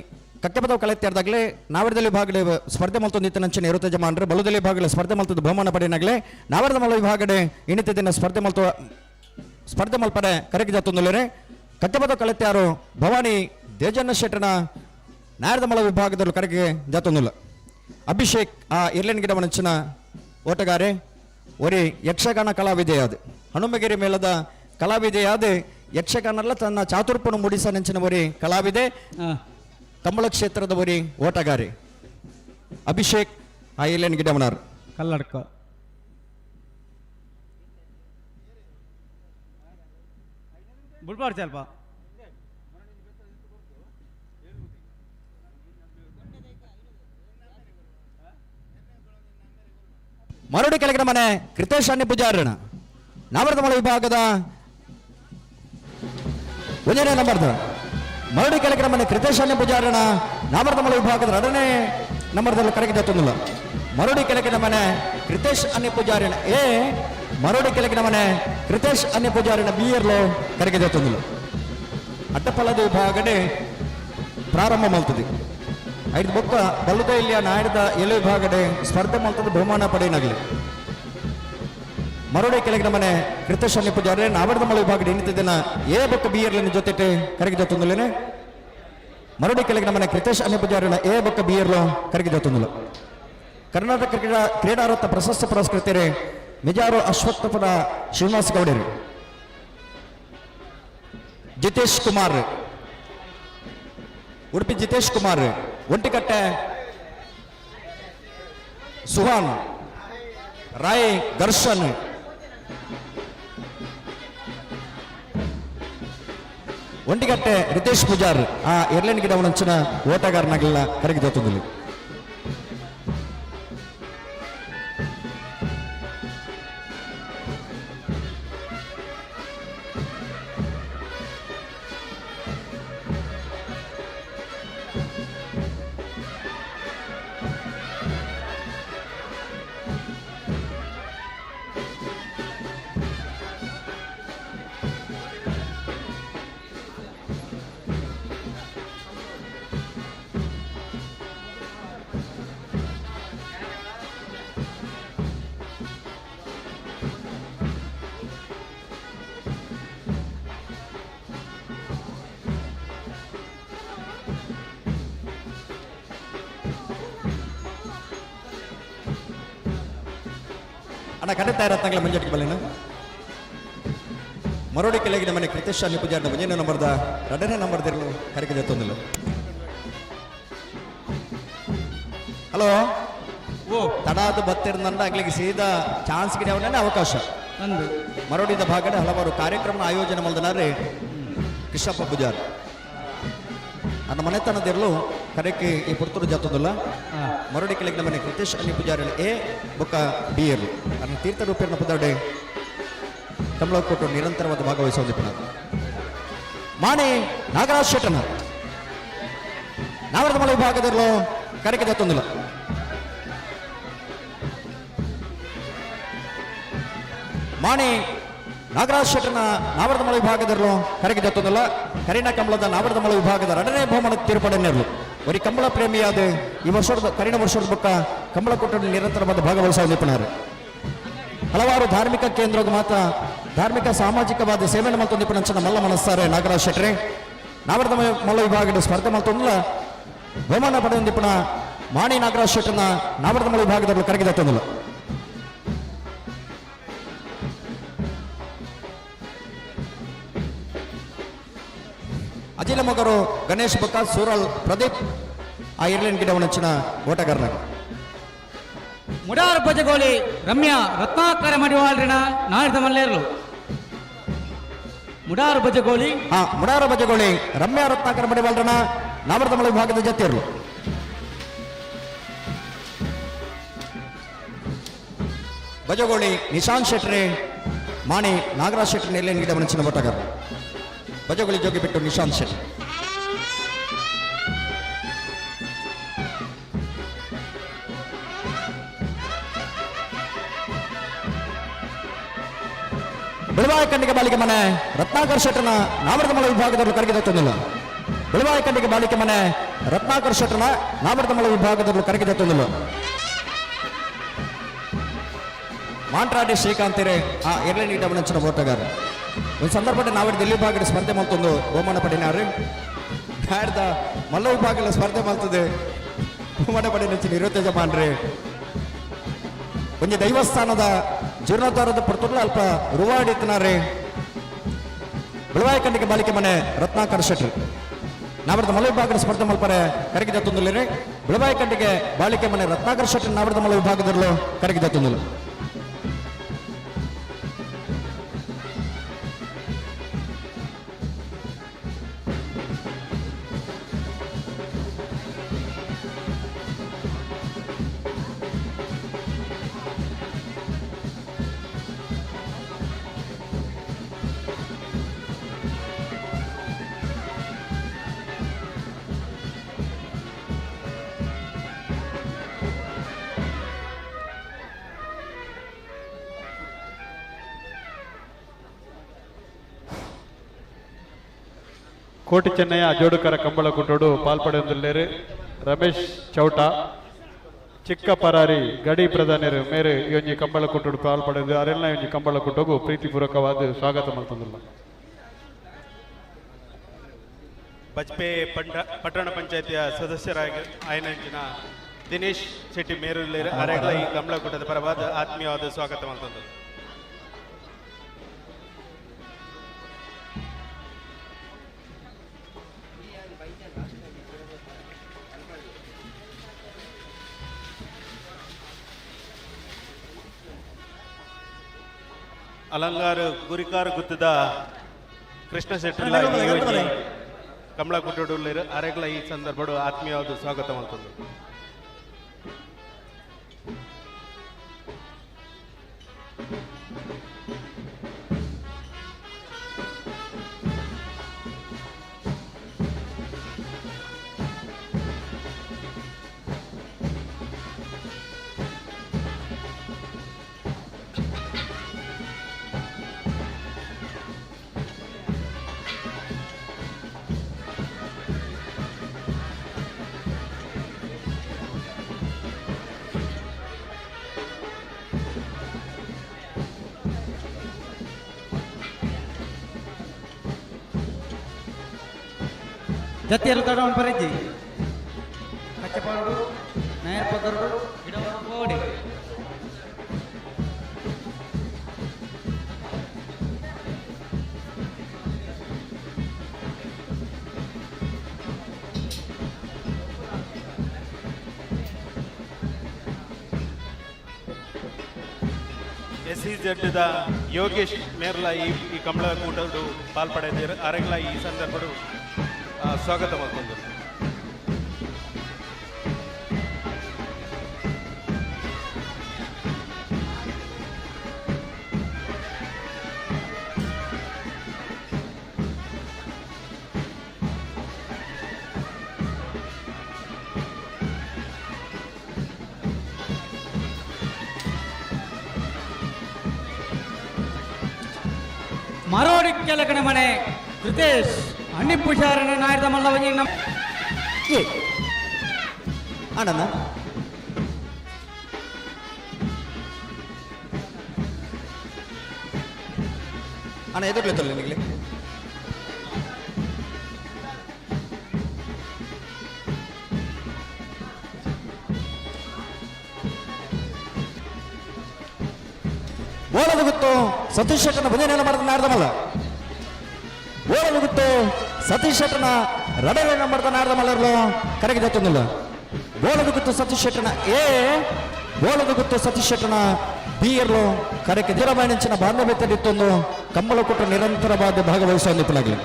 ಕಕ್ಕಬದವ ಕಳೆತ್ತಾರ್ದಾಗಲೇ ನಾವರ್ದಲ್ಲಿ ಭಾಗಡೆ ಸ್ಪರ್ಧೆ ಮಲ್ತೊಂದಿತ್ತ ನಂಚಿನ ಇರುತ್ತೆ ಜಮಾನ್ರೆ ಬಲುದಲ್ಲಿ ಭಾಗಲೆ ಸ್ಪರ್ಧೆ ಮಲ್ತದ ಬಹುಮಾನ ಪಡೆನಾಗಲೇ ನಾವರ್ದ ಮಳ ವಿಭಾಗಡೆ ಇಣಿತಿದ್ದನ್ನ ಸ್ಪರ್ಧೆ ಮಲ್ಪಡೆ ಕರಗಿದ ತೊಂದಲರೆ ಕಟ್ಟಬದ ಕಳೆತ್ಯಾರು ಭವಾನಿ ದೇಜನ್ನ ಶೆಟ್ಟನ ನಾಯರ್ದ ಮಳ ವಿಭಾಗದಲ್ಲೂ ಕರಗಿ ಜಾತೊಂದಿಲ್ಲ ಅಭಿಷೇಕ್ ಆ ಇರ್ಲೆನ್ ಗಿಡವನಂಚಿನ ಓಟಗಾರೆ ಒರಿ ಯಕ್ಷಗಾನ ಕಲಾವಿದೆಯಾದ ಹನುಮಗಿರಿ ಮೇಳದ ಕಲಾವಿದೆಯಾದ ಯಕ್ಷಗಾನಲ್ಲ ತನ್ನ ಚಾತುರ್ಪಣ ಮೂಡಿಸ ನೆಂಚಿನ ಒರಿ ಕಲಾವಿದೆ ಕಂಬಳ ಕ್ಷೇತ್ರದ ಒರಿ ಓಟಗಾರೆ ಅಭಿಷೇಕ್ ಆ ಇರ್ಲೆನ್ ಗಿಡವನಾರ್ ಕಲ್ಲಡ್ಕ ಬುಲ್ಬಾರ್ ಸ್ವಲ್ಪ ಮರಡಿ ಕೆಳಗಿನ ಮನೆ ಕೃತೇಶ್ ಅಣ್ಣಿ ಪೂಜಾರಣ ನಾವರ್ದ ಮಳ ವಿಭಾಗದ 1ನೇ ನಂಬರ್ದ ಮರಡಿ ಕೆಳಗಿನ ಮನೆ ಕೃತೇಶ್ ಅಣ್ಣಿ ಪೂಜಾರಣ ನಾವರ್ದ ಮಳ ವಿಭಾಗದ 2ನೇ ನಂಬರ್ದಲ್ಲಿ ಕರಗಿದ ತೊಂದಿಲ್ಲ ಮರಡಿ ಕೆಳಗಿನ ಮನೆ ಕೃತೇಶ್ ಅಣ್ಣಿ ಪೂಜಾರಣ ಎ ಮರಡಿ ಕೆಳಗಿನ ಮನೆ ಕೃತೇಶ್ ಅನ್ಯ ಪೂಜಾರಿನ ಬಿಯರ್ಲು ಕರಗಿದ ತೊಂದಿಲ್ಲ ಅಡ್ಡಪಲ್ಲದ ವಿಭಾಗಡೆ ಪ್ರಾರಂಭ ಮಲ್ತದೆ 5 ಬೊಕ್ಕ ಬಲ್ಲುದ ಇಲ್ಲಿಯ ನಾಡಿದ ಎಲೆ ವಿಭಾಗಡೆ ಸ್ಪರ್ಧೆ ಮಲ್ತದ ಬಹುಮಾನ ಪಡೆಯನಾಗಲಿ ಮರಡಿ ಕೆಳಗಿನ ಮನೆ ಕೃತೇಶ್ ಅನ್ಯ ಪೂಜಾರಿ ನಾವರ್ದ ಮಳ ವಿಭಾಗಡೆ ಇನ್ನಿದ್ದನ್ನ ಏ ಬೊಕ್ಕ ಬಿಯರ್ಲಿನ ಜೊತೆ ಕರಗಿದ ತೊಂದಲೇನೆ ಮರಡಿ ಕೆಳಗೆ ನಮ್ಮನೆ ಕ್ರಿತೇಶ್ ಅನಿ ಪೂಜಾರಿನ ಎ ಬೊಕ್ಕ ಬಿ ಇರ್ಲು ಕರಗಿದತ್ತೊಂದಿಲ್ಲ. ಕರ್ನಾಟಕ ಕ್ರೀಡಾರತ್ನ ಪ್ರಶಸ್ತಿ ಪುರಸ್ಕೃತರೆ ಮಿಜಾರು ಅಶ್ವತ್ಥಪುರ ಶ್ರೀನಿವಾಸ ಗೌಡರು, ಜಿತೇಶ್ ಕುಮಾರ್, ಉಡುಪಿ ಜಿತೇಶ್ ಕುಮಾರ್, ಒಂಟಿಕಟ್ಟೆ ಸುಹಾನ್, ರಾಯ್ ದರ್ಶನ್, ಒಂಟಿಗಟ್ಟೆ ರಿತೇಶ್ ಪೂಜಾರ್ ಆ ಏರ್ಲೈನ್ ಗಿಡ ಒಂಚಿನ ಓಟಗಾರನಾಗಲಿಲ್ಲ ಕರಗಿದತ್ತೊಂದಿಲ್ಲ. ಅಣ್ಣ ಕರೆಕ್ಟ್ ಇರತ್ತಂಗ್ಲ ಮುಂಜಾನೆ ಬಲ್ಲೇನ ಮರೋಡಿ ಕೆಳಗಿನ ಮನೆ ಕ್ರಿತೇಶ್ ಅನಿ ಪೂಜಾರಿನ ಮುಂಜಾನೆ ನಂಬರ್ದ 2ನೇ ನಂಬರ್ದಿರಲು ಕರೆಗೆ ಜೊತ್ತೊಂದಿಲ್ಲ. ಹಲೋ ಓ ತಡಾದ ಬತ್ತಿರಂದ ಆಗ್ಲಿಕ್ಕೆ ಸೀದಾ ಚಾನ್ಸ್ ಗಿಡ ಅವಕಾಶ ಅಂದು ಮರೋಡಿದ ಭಾಗದ ಹಲವಾರು ಕಾರ್ಯಕ್ರಮ ಆಯೋಜನೆ ಮಾಡಿದರೆ ಕೃಷ್ಣಪ್ಪ ಪೂಜಾರ್ ನನ್ನ ಮನೆತನದಿರಲು ಕರೆಕ್ಕೆ ಈ ಪುರ್ತೂರು ಜಾತೊಂದಿಲ್ಲ. ಮರಡಿ ಕೆಳಗಿನ ಮನೆ ಕ್ರಿತೇಶ್ ಅನಿ ಪೂಜಾರಿ ಎ ಬೊಕ್ಕ ಬಿ ಇರ್ಲು ನನ್ನ ತೀರ್ಥ ರೂಪಿನ ಪದಾಡೆ ಕಮಲ ಕೊಟ್ಟು ನಿರಂತರವಾದ ಭಾಗವಹಿಸೋದಿಪ್ಪ. ಮಾಣಿ ನಾಗರಾಜ್ ಶೆಟ್ಟನ ನಾವರದ ಮಳೆ ವಿಭಾಗದಲ್ಲೂ ಕರೆಗೆ ಜಾತೊಂದಿಲ್ಲ. ಮಾಣಿ ನಾಗರಾಜ್ ಶೆಟ್ಟನ ನಾವರದ ಮಳೆ ವಿಭಾಗದಲ್ಲೂ ಕರೆಗೆ ಜಾತೊಂದಿಲ್ಲ. ಕರೀನಾ ಕಂಬಳದ ನಾವರದ ಮಳೆ ವಿಭಾಗದ 2ನೇ ಬಹುಮಾನ ತೀರ್ಪಡೆನ್ನೆರಲು ಒರಿ ಕಂಬಳ ಪ್ರೇಮಿಯಾದ ಈ ವರ್ಷದ ಕರೀನ ವರ್ಷದ ಬೊಕ್ಕ ಕಂಬಳ ಕೊಟ್ಟು ನಿರಂತರವಾದ ಭಾಗವಹಿಸೋದಿಪ್ಪನಾರೆ. ಹಲವಾರು ಧಾರ್ಮಿಕ ಕೇಂದ್ರದ ಮಾತ್ರ ಧಾರ್ಮಿಕ ಸಾಮಾಜಿಕವಾದ ಸೇವೆಯನ್ನು ಮಲ್ತೊಂದಿಪ್ಪ ನಂಚನ ಮಲ್ಲ ಮನಸ್ಸಾರೆ ನಾಗರಾಜ್ ಶೆಟ್ರೆ ನಾವರದ ಮಲ್ಲ ವಿಭಾಗದ ಸ್ಪರ್ಧೆ ಮಲ್ತೊಂದಿಲ್ಲ ಬಹುಮಾನ ಪಡೆಯೊಂದಿಪ್ಪನ ಮಾಣಿ ನಾಗರಾಜ್ ಶೆಟ್ಟನ ನಾವರದ ಮಲ್ಲ ವಿಭಾಗದಲ್ಲಿ ಕರಗಿದತ್ತೊಂದಿಲ್ಲ. ಅಜಿಲ ಮಗರು ಗಣೇಶ್ ಬೊಕ್ಕ ಸೂರಲ್ ಪ್ರದೀಪ್ ಆ ಏರ್ಲೈನ್ ಗಿಡ ಒಂಚಿನ ಓಟಗಾರನಾಗ ಮುಡಾರ್ ಬಜಗೋಳಿ ರಮ್ಯಾ ರತ್ನಾಕರ ಮಡಿವಾಳ್ರಿನ ನಾಡಿದ ಮಲ್ಲೇರ್ಲು ಮುಡಾರ್ ಬಜಗೋಳಿ ಮುಡಾರ ಬಜಗೋಳಿ ರಮ್ಯಾ ರತ್ನಾಕರ ಮಡಿವಾಳ್ರನ ನಾವರದ ಮಳೆ ವಿಭಾಗದ ಜೊತೆಯರು ಬಜಗೋಳಿ ನಿಶಾಂತ್ ಶೆಟ್ರೆ ಮಾಣಿ ನಾಗರಾಜ್ ಶೆಟ್ಟಿ ಏರ್ಲೈನ್ ಗಿಡ ಒಂಚಿನ ಓಟಗಾರ ಬಜಗೋಳಿ ಜೋಗಿ ಬಿಟ್ಟು ನಿಶಾಂತ್ ಶೆಟ್ಟಿ. ಬೆಳವಾಯಿ ಕಂಡಿಗೆ ಬಾಲಿಕೆ ಮನೆ ರತ್ನಾಕರ್ ಶೆಟ್ಟನ ನಾವರದ ಮಳೆ ವಿಭಾಗದಲ್ಲಿ ಕರಗಿದತ್ತೊಂದಿಲ್ಲ. ಬೆಳವಾಯಿ ಕಂಡಿಗೆ ಬಾಲಿಕೆ ಮನೆ ರತ್ನಾಕರ್ ಶೆಟ್ಟನ ನಾವರದ ಮಳೆ ವಿಭಾಗದಲ್ಲಿ ಕರಗಿದತ್ತೊಂದಿಲ್ಲ. ಮಾಂಟ್ರಾಡಿ ಶ್ರೀಕಾಂತಿರೆ ಆ ಏರ್ಲೈನ್ ಗಿಡ ಒಂಚಿನ ಓಟಗಾರ ಒಂದು ಸಂದರ್ಭದಲ್ಲಿ ನಾವೇ ದಿಲ್ಲಿ ಭಾಗದ ಸ್ಪರ್ಧೆ ಮಾಡ್ತೊಂದು ಬಹುಮಾನ ಪಡಿನಾರು ಬ್ಯಾಡ್ದ ಮಲ್ಲ ವಿಭಾಗದ ಸ್ಪರ್ಧೆ ಮಾಡ್ತದೆ ಬಹುಮಾನ ಪಡಿ ನೆಚ್ಚಿನ 20 ಜಮಾನ್ರಿ ಒಂದು ದೈವಸ್ಥಾನದ ಜೀರ್ಣೋದ್ಧಾರದ ಪರ್ತುರ್ಲ ಅಲ್ಪ ರುವಾಡಿತನಾರೆ ಬೆಳವಾಯಿ ಕಂಡಿಗೆ ಬಾಲಿಕೆ ಮನೆ ರತ್ನಾಕರ್ ಶೆಟ್ರು ನಾವರದ ಮಲ್ಲ ವಿಭಾಗದ ಸ್ಪರ್ಧೆ ಮಲ್ಪರೆ ಕರಗಿದ ತುಂದಿಲ್ಲ. ಬೆಳವಾಯಿ ಕಂಡಿಗೆ ಬಾಲಿಕೆ ಮನೆ ರತ್ನಾಕರ್ ಶೆಟ್ರು ನಾವರದ ಮಲ್ಲ ವಿಭಾಗದಲ್ಲೂ ಕರಗಿದ ತುಂದಿಲ್ಲ. ಕೋಟಿ ಚೆನ್ನಯ್ಯ ಜೋಡುಕರ ಕಂಬಳ ಕುಟ್ಟೋಡು ಪಾಲ್ಪಡೆಯೊಂದಿಲ್ಲೇರು ರಮೇಶ್ ಚೌಟ ಚಿಕ್ಕ ಪರಾರಿ ಗಡಿ ಪ್ರಧಾನಿಯರು ಮೇರೆ ಇವೊಂಜಿ ಕಂಬಳ ಕುಟ್ಟೋಡು ಪಾಲ್ಪಡೆದು ಅರೆಲ್ಲ ಇವೊಂಜಿ ಕಂಬಳ ಕುಟ್ಟೋಗು ಪ್ರೀತಿಪೂರ್ವಕವಾದ ಸ್ವಾಗತ ಮಾಡ್ತಂದಿಲ್ಲ. ಬಜ್ಪೆ ಪಟ್ಟಣ ಪಂಚಾಯತಿಯ ಸದಸ್ಯರಾಗಿ ಆಯ್ನಂಚಿನ ದಿನೇಶ್ ಶೆಟ್ಟಿ ಮೇರುಲ್ಲೇರು ಅರೆಗಳ ಈ ಕಂಬಳಕೂಟದ ಪರವಾದ ಆತ್ಮೀಯವಾದ ಸ್ವಾಗತ ಮಾಡ್ತಂದು. ಅಲಂಗಾರ ಗುರಿಕಾರ ಗುತ್ತದ ಕೃಷ್ಣ ಶೆಟ್ಟರ್ಲ ಕಮಲ ಕುಟ್ಟುಳ್ಳೇರು ಅರೆಗಳ ಈ ಸಂದರ್ಭ ಆತ್ಮೀಯವಾದ ಸ್ವಾಗತ ಮಾಡ್ತಂದು. ಜತಿಯರು ತಡವನ್ನು ಬರೆಜಿ ಕಚ್ಚಪಾಡು ನಯರ್ ಪದರುಡು ಗಿಡವನ್ನು ಓಡಿ SEZ ಯೋಗೇಶ್ ಮೇರ್ಲ ಈ ಕಂಬಳ ಕೂಟದ್ದು ಪಾಲ್ಪಡೆದಿರು ಅರೆಗಳ ಈ ಸಂದರ್ಭ ಸ್ವಾಗತ ಮಾಡ್ಕೊಂಡು. ಮರೋಡಿ ಕೆಳಗಡೆ ಮನೆ ಕೃತೇಶ್ ಅಣ್ಣಿ ಪುಷಾರನ ನಾಯದ ಮಲ್ಲವನಿ ನಮ್ಮ ಅಣ್ಣ ಅಣ್ಣ ಎದುರ್ಲೆತ್ತಲ್ಲ ನಿನಗೆ ಓಡಲು ಗೊತ್ತು ಸತೀಶ್ ಶೆಟ್ಟನ ಭಜನೆಯನ್ನು ಮಾಡಿದ ನಾಡ್ದಮಲ್ಲ ಓಡಲು ಗೊತ್ತು ಸತೀಶ್ ಶೆಟ್ಟನ ರಡಗಳನ್ನು ಮಾಡಿದ ನಾಡ್ದಮಲ್ಲರು ಕರೆಗೆ ಜೊತ್ತೊಂದಿಲ್ಲ ಓಡಲು ಗೊತ್ತು ಸತೀಶ್ ಶೆಟ್ಟನ ಓಡಲು ಗೊತ್ತು ಸತೀಶ್ ಶೆಟ್ಟನ ಬೀರ್ಲು ಕರೆಗೆ ದಿರಬಾಣಿಂಚಿನ ಬಾಂಧವ್ಯ ಇತ್ತೊಂದು ಕಂಬಳ ಕೊಟ್ಟು ನಿರಂತರವಾದ ಭಾಗವಹಿಸುವಂದಿಪ್ಪಲಾಗಲಿ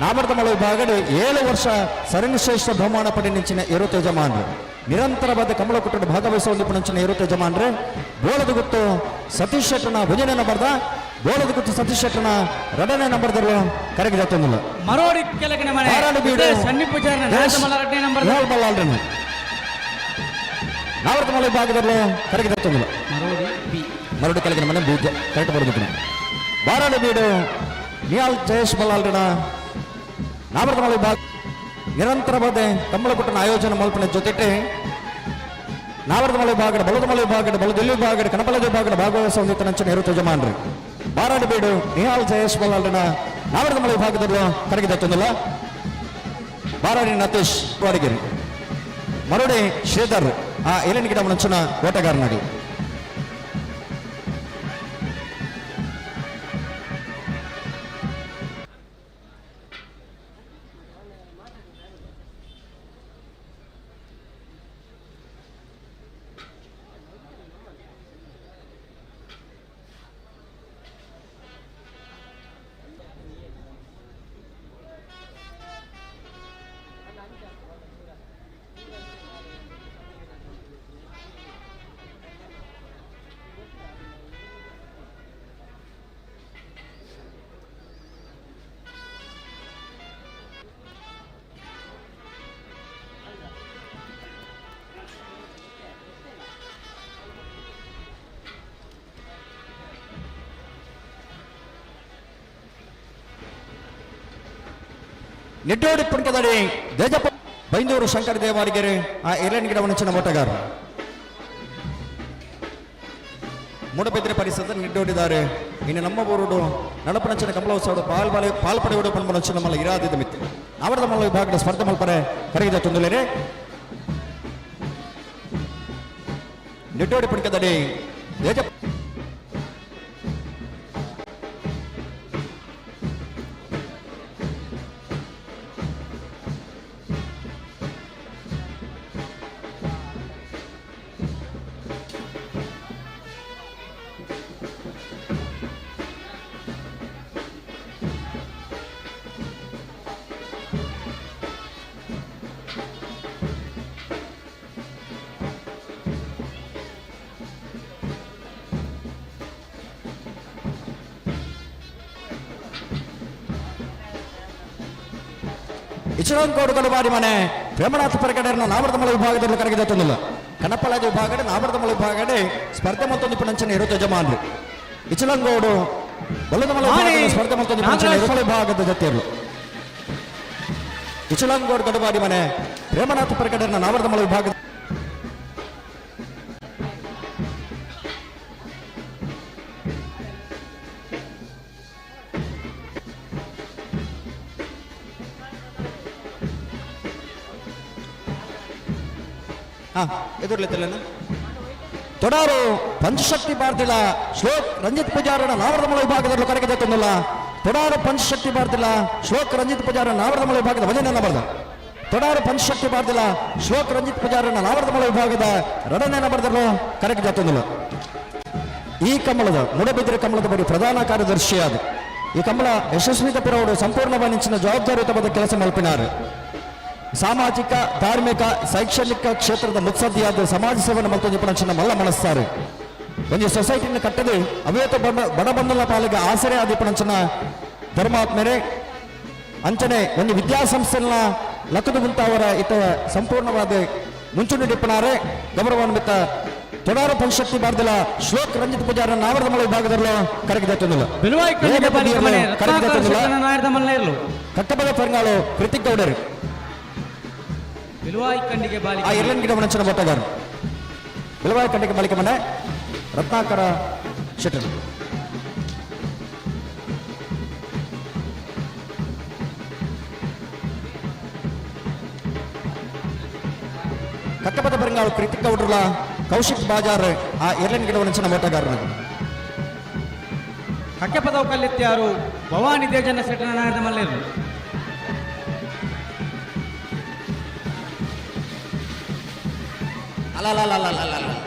ನಾಮರ್ದ ಮಳ ವಿಭಾಗಡೆ 7 ವರ್ಷ ಸರಣಿಶ್ರೇಷ್ಠ ಬಹುಮಾನ ಪಡೆ ನಿಂಚಿನ ಇರುತ್ತ ಯಜಮಾನ್ರು ನಿರಂತರವಾದ ಕಂಬಳ ಕೊಟ್ಟು ಭಾಗವಹಿಸುವಂದಿಪ್ಪ ನಿಂಚಿನ ಇರುತ್ತ ಯಜಮಾನ್ರೆ ಬೋಳದ ಗೊತ್ತು ಸತೀಶ್ ಶೆಟ್ಟನ ಭುಜನೆಯನ್ನು ಬರ್ದ ಬೋಳದ ಗೊತ್ತು ಸತೀಶ್ ಶೆಟ್ಟನ ರಡನೆ ನಂಬರ್ದರು ಕರೆಗೆ ಜೊತ್ತೊಂದಿಲ್ಲ ಮರೋಡಿ ಕೆಳಗಡೆ ಮನೆ ಸನ್ನಿ ಪುಜಾರನ ರಡ್ಡೆ ನಂಬರ್ ನಾವರ್ತ ಮಳೆ ಭಾಗದಲ್ಲಿ ಕರೆಗೆ ಜೊತ್ತೊಂದಿಲ್ಲ ಮರಡು ಕೆಳಗಿನ ಮನೆ ಬೀಜ ಕರೆಕ್ಟ್ ಬರೋದಿತ್ತು ಬಾರಾಡಿ ಬೀಡು ನಿಯಾಲ್ ಜಯೇಶ್ ಬಲ್ಲಾಲ್ರಣ ನಾವರ್ತ ಮಳೆ ಭಾಗ ನಿರಂತರವಾದ ಕಂಬಳ ಕೊಟ್ಟನ ಆಯೋಜನೆ ಮಲ್ಪನೆ ಜೊತೆಗೆ ನಾವರ್ದ ಮಳೆ ಭಾಗಡ ಬಲದ ಮಳೆ ಭಾಗಡ ಬಲದಲ್ಲಿ ಭಾಗಡ ಕನಪಲದ ಭಾಗಡ ಭಾಗವಹಿಸುವಂತ ನಂಚಿನ ಇರುತ್ತೆ ಯಜಮಾನ್ರಿ ಬಾರಾಡಿ ಬೀಡು ನಿಹಾಲ್ ಜಯೇಶ್ ಬಲ್ಲಾಲ್ರಣ ನಾವರ್ದ ಮಳೆ ಭಾಗದಲ್ಲೂ ಕರೆಗೆ ಜೊತ್ತೊಂದಿಲ್ಲ ಬಾರಾಡಿ ನತೇಶ್ ವಾಡಿಗೆರಿ ಮರುಡಿ ಶ್ರೀಧರ್ ಆ ಎಲೆನ ಗಿಡ ಮುಂಚಿನ ಓಟಗಾರನಾಗಿ ನಿಟ್ಟೋಡಿ ಪುಣ್ಕದಡಿ ದೇಜಪ್ಪ ಬೈಂದೂರು ಶಂಕರ ದೇವಾರಿಗೆರೆ ಆ ಎಲೆನ ಗಿಡವನ್ನು ಚಿನ್ನ ಓಟಗಾರ ಮೂಡಬಿದ್ರೆ ಪರಿಸರದ ನಿಡ್ಡೋಡಿದ್ದಾರೆ ಇನ್ನು ನಮ್ಮ ಊರುಡು ನಡಪನಂಚಿನ ಕಮಲೋತ್ಸವ ಪಾಲ್ಪಡೆಯುವುದು ಪನ್ಮನಂಚಿನ ಮಲ್ಲ ಇರಾದಿದ ಮಿತ್ತು ನಾವರದ ಮಲ್ಲ ವಿಭಾಗದ ಸ್ಪರ್ಧೆ ಮಲ್ಪರೆ ಕರಗಿದ ತುಂದುಲೇರೆ ನಿಟ್ಟೋಡಿ ಪುಣಿಕದಡಿ ದೇಜ ಇಚರಂಕೋಡು ಕಡುಬಾರಿ ಮನೆ ಪ್ರೇಮನಾಥ ಪ್ರಕಟನ ನಾಮರ್ದಮಲ ವಿಭಾಗದಲ್ಲಿ ಕರಗಿದ ತಂದಿಲ್ಲ ಕನಪಲಾಜ ವಿಭಾಗಡೆ ನಾಮರ್ದಮಲ ವಿಭಾಗಡೆ ಸ್ಪರ್ಧೆ ಮತ್ತೊಂದು ಪಣಂಚನೆ ಇರುತ್ತ ಯಜಮಾನರು ಇಚಲಂಗೋಡು ಬಲದಮಲ ವಿಭಾಗದ ಸ್ಪರ್ಧೆ ಮತ್ತೊಂದು ಪಣಂಚನೆ ಇರುತ್ತ ವಿಭಾಗದ ಜೊತೆಯರು ಇಚಲಂಗೋಡು ಕಡುಬಾರಿ ಮನೆ ಪ್ರೇಮನಾಥ ಪ್ರಕಟನ ನಾಮರ್ದಮಲ ವಿಭಾಗದ ಎದುರ್ಲೆತ್ತಲ್ಲ ತೊಡಾರು ಪಂಚಶಕ್ತಿ ಭಾರತಿಲ ಶ್ಲೋಕ್ ರಂಜಿತ್ ಪೂಜಾರನ ನಾವರದಮಲ ವಿಭಾಗದಲ್ಲೂ ಕರಗಿದೆ ತಂದಿಲ್ಲ ತೊಡಾರು ಪಂಚಶಕ್ತಿ ಭಾರತಿಲ ಶ್ಲೋಕ್ ರಂಜಿತ್ ಪೂಜಾರನ ನಾವರದಮಲ ವಿಭಾಗದ ಭಜನೆಯನ್ನು ಬರೆದ ತೊಡಾರು ಪಂಚಶಕ್ತಿ ಭಾರತಿಲ ಶ್ಲೋಕ್ ರಂಜಿತ್ ಪೂಜಾರನ ನಾವರದಮಲ ವಿಭಾಗದ ರಡನೆಯನ್ನು ಬರೆದಲ್ಲೂ ಕರಗಿದೆ ತಂದಿಲ್ಲ ಈ ಕಮಲದ ಮುಡಬಿದಿರೆ ಕಮಲದ ಬರೀ ಪ್ರಧಾನ ಕಾರ್ಯದರ್ಶಿಯಾದ ಈ ಕಮಲ ಯಶಸ್ವಿತ ಪಿರವರು ಸಂಪೂರ್ಣವಾಗಿ ನಿಂಚಿನ ಜವಾಬ್ದಾರಿಯುತವಾದ ಕೆಲಸ ಮಲ್ಪಿನಾರು ಸಾಮಾಜಿಕ ಧಾರ್ಮಿಕ ಶೈಕ್ಷಣಿಕ ಕ್ಷೇತ್ರದ ಮುತ್ಸದ್ದಿಯಾದ ಸಮಾಜ ಸೇವನೆ ಮತ್ತು ನಿಪುಣಚಿನ ಮಲ್ಲ ಮನಸ್ಸಾರು ಒಂದು ಸೊಸೈಟಿನ ಕಟ್ಟದೆ ಅವೇತ ಬಡಬಂಧುల ಪಾಲಿಗೆ ಆಸರೆ ಆದ ನಿಪುಣಚಿನ ಧರ್ಮಾತ್ಮರೆ ಅಂಚನೆ ಒಂದು ವಿದ್ಯಾಸಂಸ್ಥೆನ ಲಕ್ಕದು ಮುಂತಾವರ ಇತ ಸಂಪೂರ್ಣವಾದ ಮುಂಚೂಣಿ ನಿಪುಣಾರೆ ಗೌರವಾನ್ವಿತ ತೊಡಾರು ಪಂಚಶಕ್ತಿ ಭಾರತದ ಶ್ಲೋಕ್ ರಂಜಿತ್ ಪೂಜಾರ ನಾವರದಮಲ ವಿಭಾಗದಲ್ಲೂ ಕರಗಿದ ತಂದಿಲ್ಲ ಕಟ್ಟಬದ ಪರಂಗಾಳು ಕೃತಿಕ್ ಗೌಡರು ಆ ಎರಡನೇ ಗಿಡ ಮನಸ್ಸಿನ ಮೊಟ್ಟಗಾರ ಬಿಲವಾಯಿ ಕಂಡಿಗೆ ಬಾಲಿಕೆ ಮನೆ ರತ್ನಾಕರ ಶೆಟ್ಟರ್ ಕಟ್ಟಬದ ಪರಂಗಾಳು ಕೃತಿಕ್ ಗೌಡ್ರಲ ಕೌಶಿಕ್ ಬಾಜಾರ್ ಆ ಎರಡನೇ ಗಿಡ ಮನಸ್ಸಿನ ಮೊಟ್ಟಗಾರನ ಕಟ್ಟಪದವು ಕಲ್ಲೆತ್ಯಾರು ಭವಾನಿ ದೇಜನ ಸೆಟ್ಟನಾಯದ ಮಲ್ಲೇರು ಅಲ್ಲ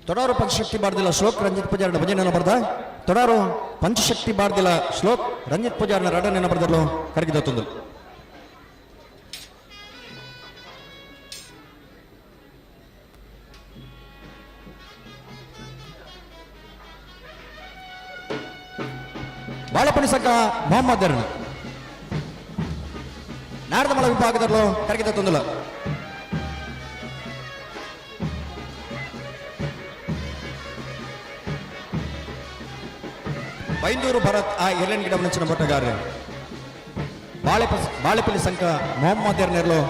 ತೊಡಾರು ಪಂಚಶಕ್ತಿ ಬಾರ್ದಿಲ್ಲ ಶ್ಲೋಕ್ ರಂಜಿತ್ ಪೂಜಾರನ ಭಜನೆಯನ್ನು ಬರೆದ ತೊಡಾರು ಪಂಚಶಕ್ತಿ ಬಾರ್ದಿಲ್ಲ ಶ್ಲೋಕ್ ರಂಜಿತ್ ಪೂಜಾರನ ರಡನೆಯನ್ನು ಬರೆದಲು ಕರಗಿದ ತಂದು ಬಾಳಪಣಿ ಸಂಘ ಮೊಹಮ್ಮದ್ ನಾರದಮಲ ವಿಭಾಗದಲ್ಲೂ ಕರಗಿದ ತಂದಿಲ್ಲ ಬೈಂದೂರು ಭರತ್ ಆ ಎರಡನೇ ಗಿಡ ಮನಸ್ಸಿನ ಮೊಟ್ಟಗಾರ ಬಾಳೆಪಲ್ಲಿ ಸಂಘ ಮೊಹಮ್ಮದ್ ನೆರಳು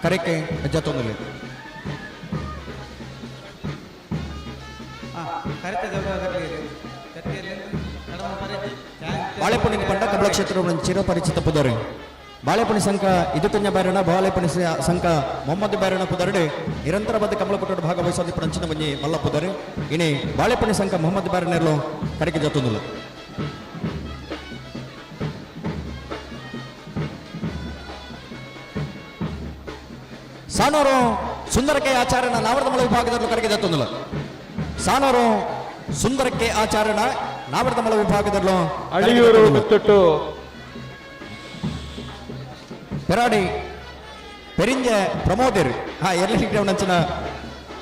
ಕರೆಕೆ ಹೆಜ್ಜೆ ತೊಂದರೆ ಬಾಳೆಪುಣಿಗೆ ಬಂಡ ಕಬಳ ಕ್ಷೇತ್ರವನ್ನು ಚಿರಪರಿಚಿತ ಪುದರ್ ಬಾಳೆಪಣಿ ಸಂಘ ಇದು ಕುಂಜ ಬ್ಯಾರಣ ಬಾಳೆಪಣಿ ಸಂಘ ಮೊಹಮ್ಮದ್ ಬ್ಯಾರಣ ಪುದರ್ಡೆ ನಿರಂತರವಾದ ಕಮಲ ಪುಟದ ಭಾಗವಹಿಸೋದು ಪಂಚಿನ ಬಂಜಿ ಮಲ್ಲ ಪುದರ್ ಇನಿ ಬಾಳೆಪಣಿ ಸಂಘ ಮೊಹಮ್ಮದ್ ಬ್ಯಾರನೆರಲು ಕರೆಗೆ ಜೊತ್ತೊಂದಿಲ್ಲ ಸಾನೂರು ಸುಂದರಕ್ಕೆ ಆಚಾರ್ಯನ ನಾವರದಮಲ ವಿಭಾಗದಲ್ಲೂ ಕರೆಗೆ ಜೊತ್ತೊಂದಿಲ್ಲ ಸಾನೂರು ಸುಂದರಕ್ಕೆ ಆಚಾರ್ಯನ ನಾವರದಮಲ ವಿಭಾಗದಲ್ಲೂ ಅಳಿಯೂರು ಮುತ್ತಟ್ಟು പെരാടി പെരിഞ്ഞ പ്രമോദർ ആ എല്ലാം നഞ്ചന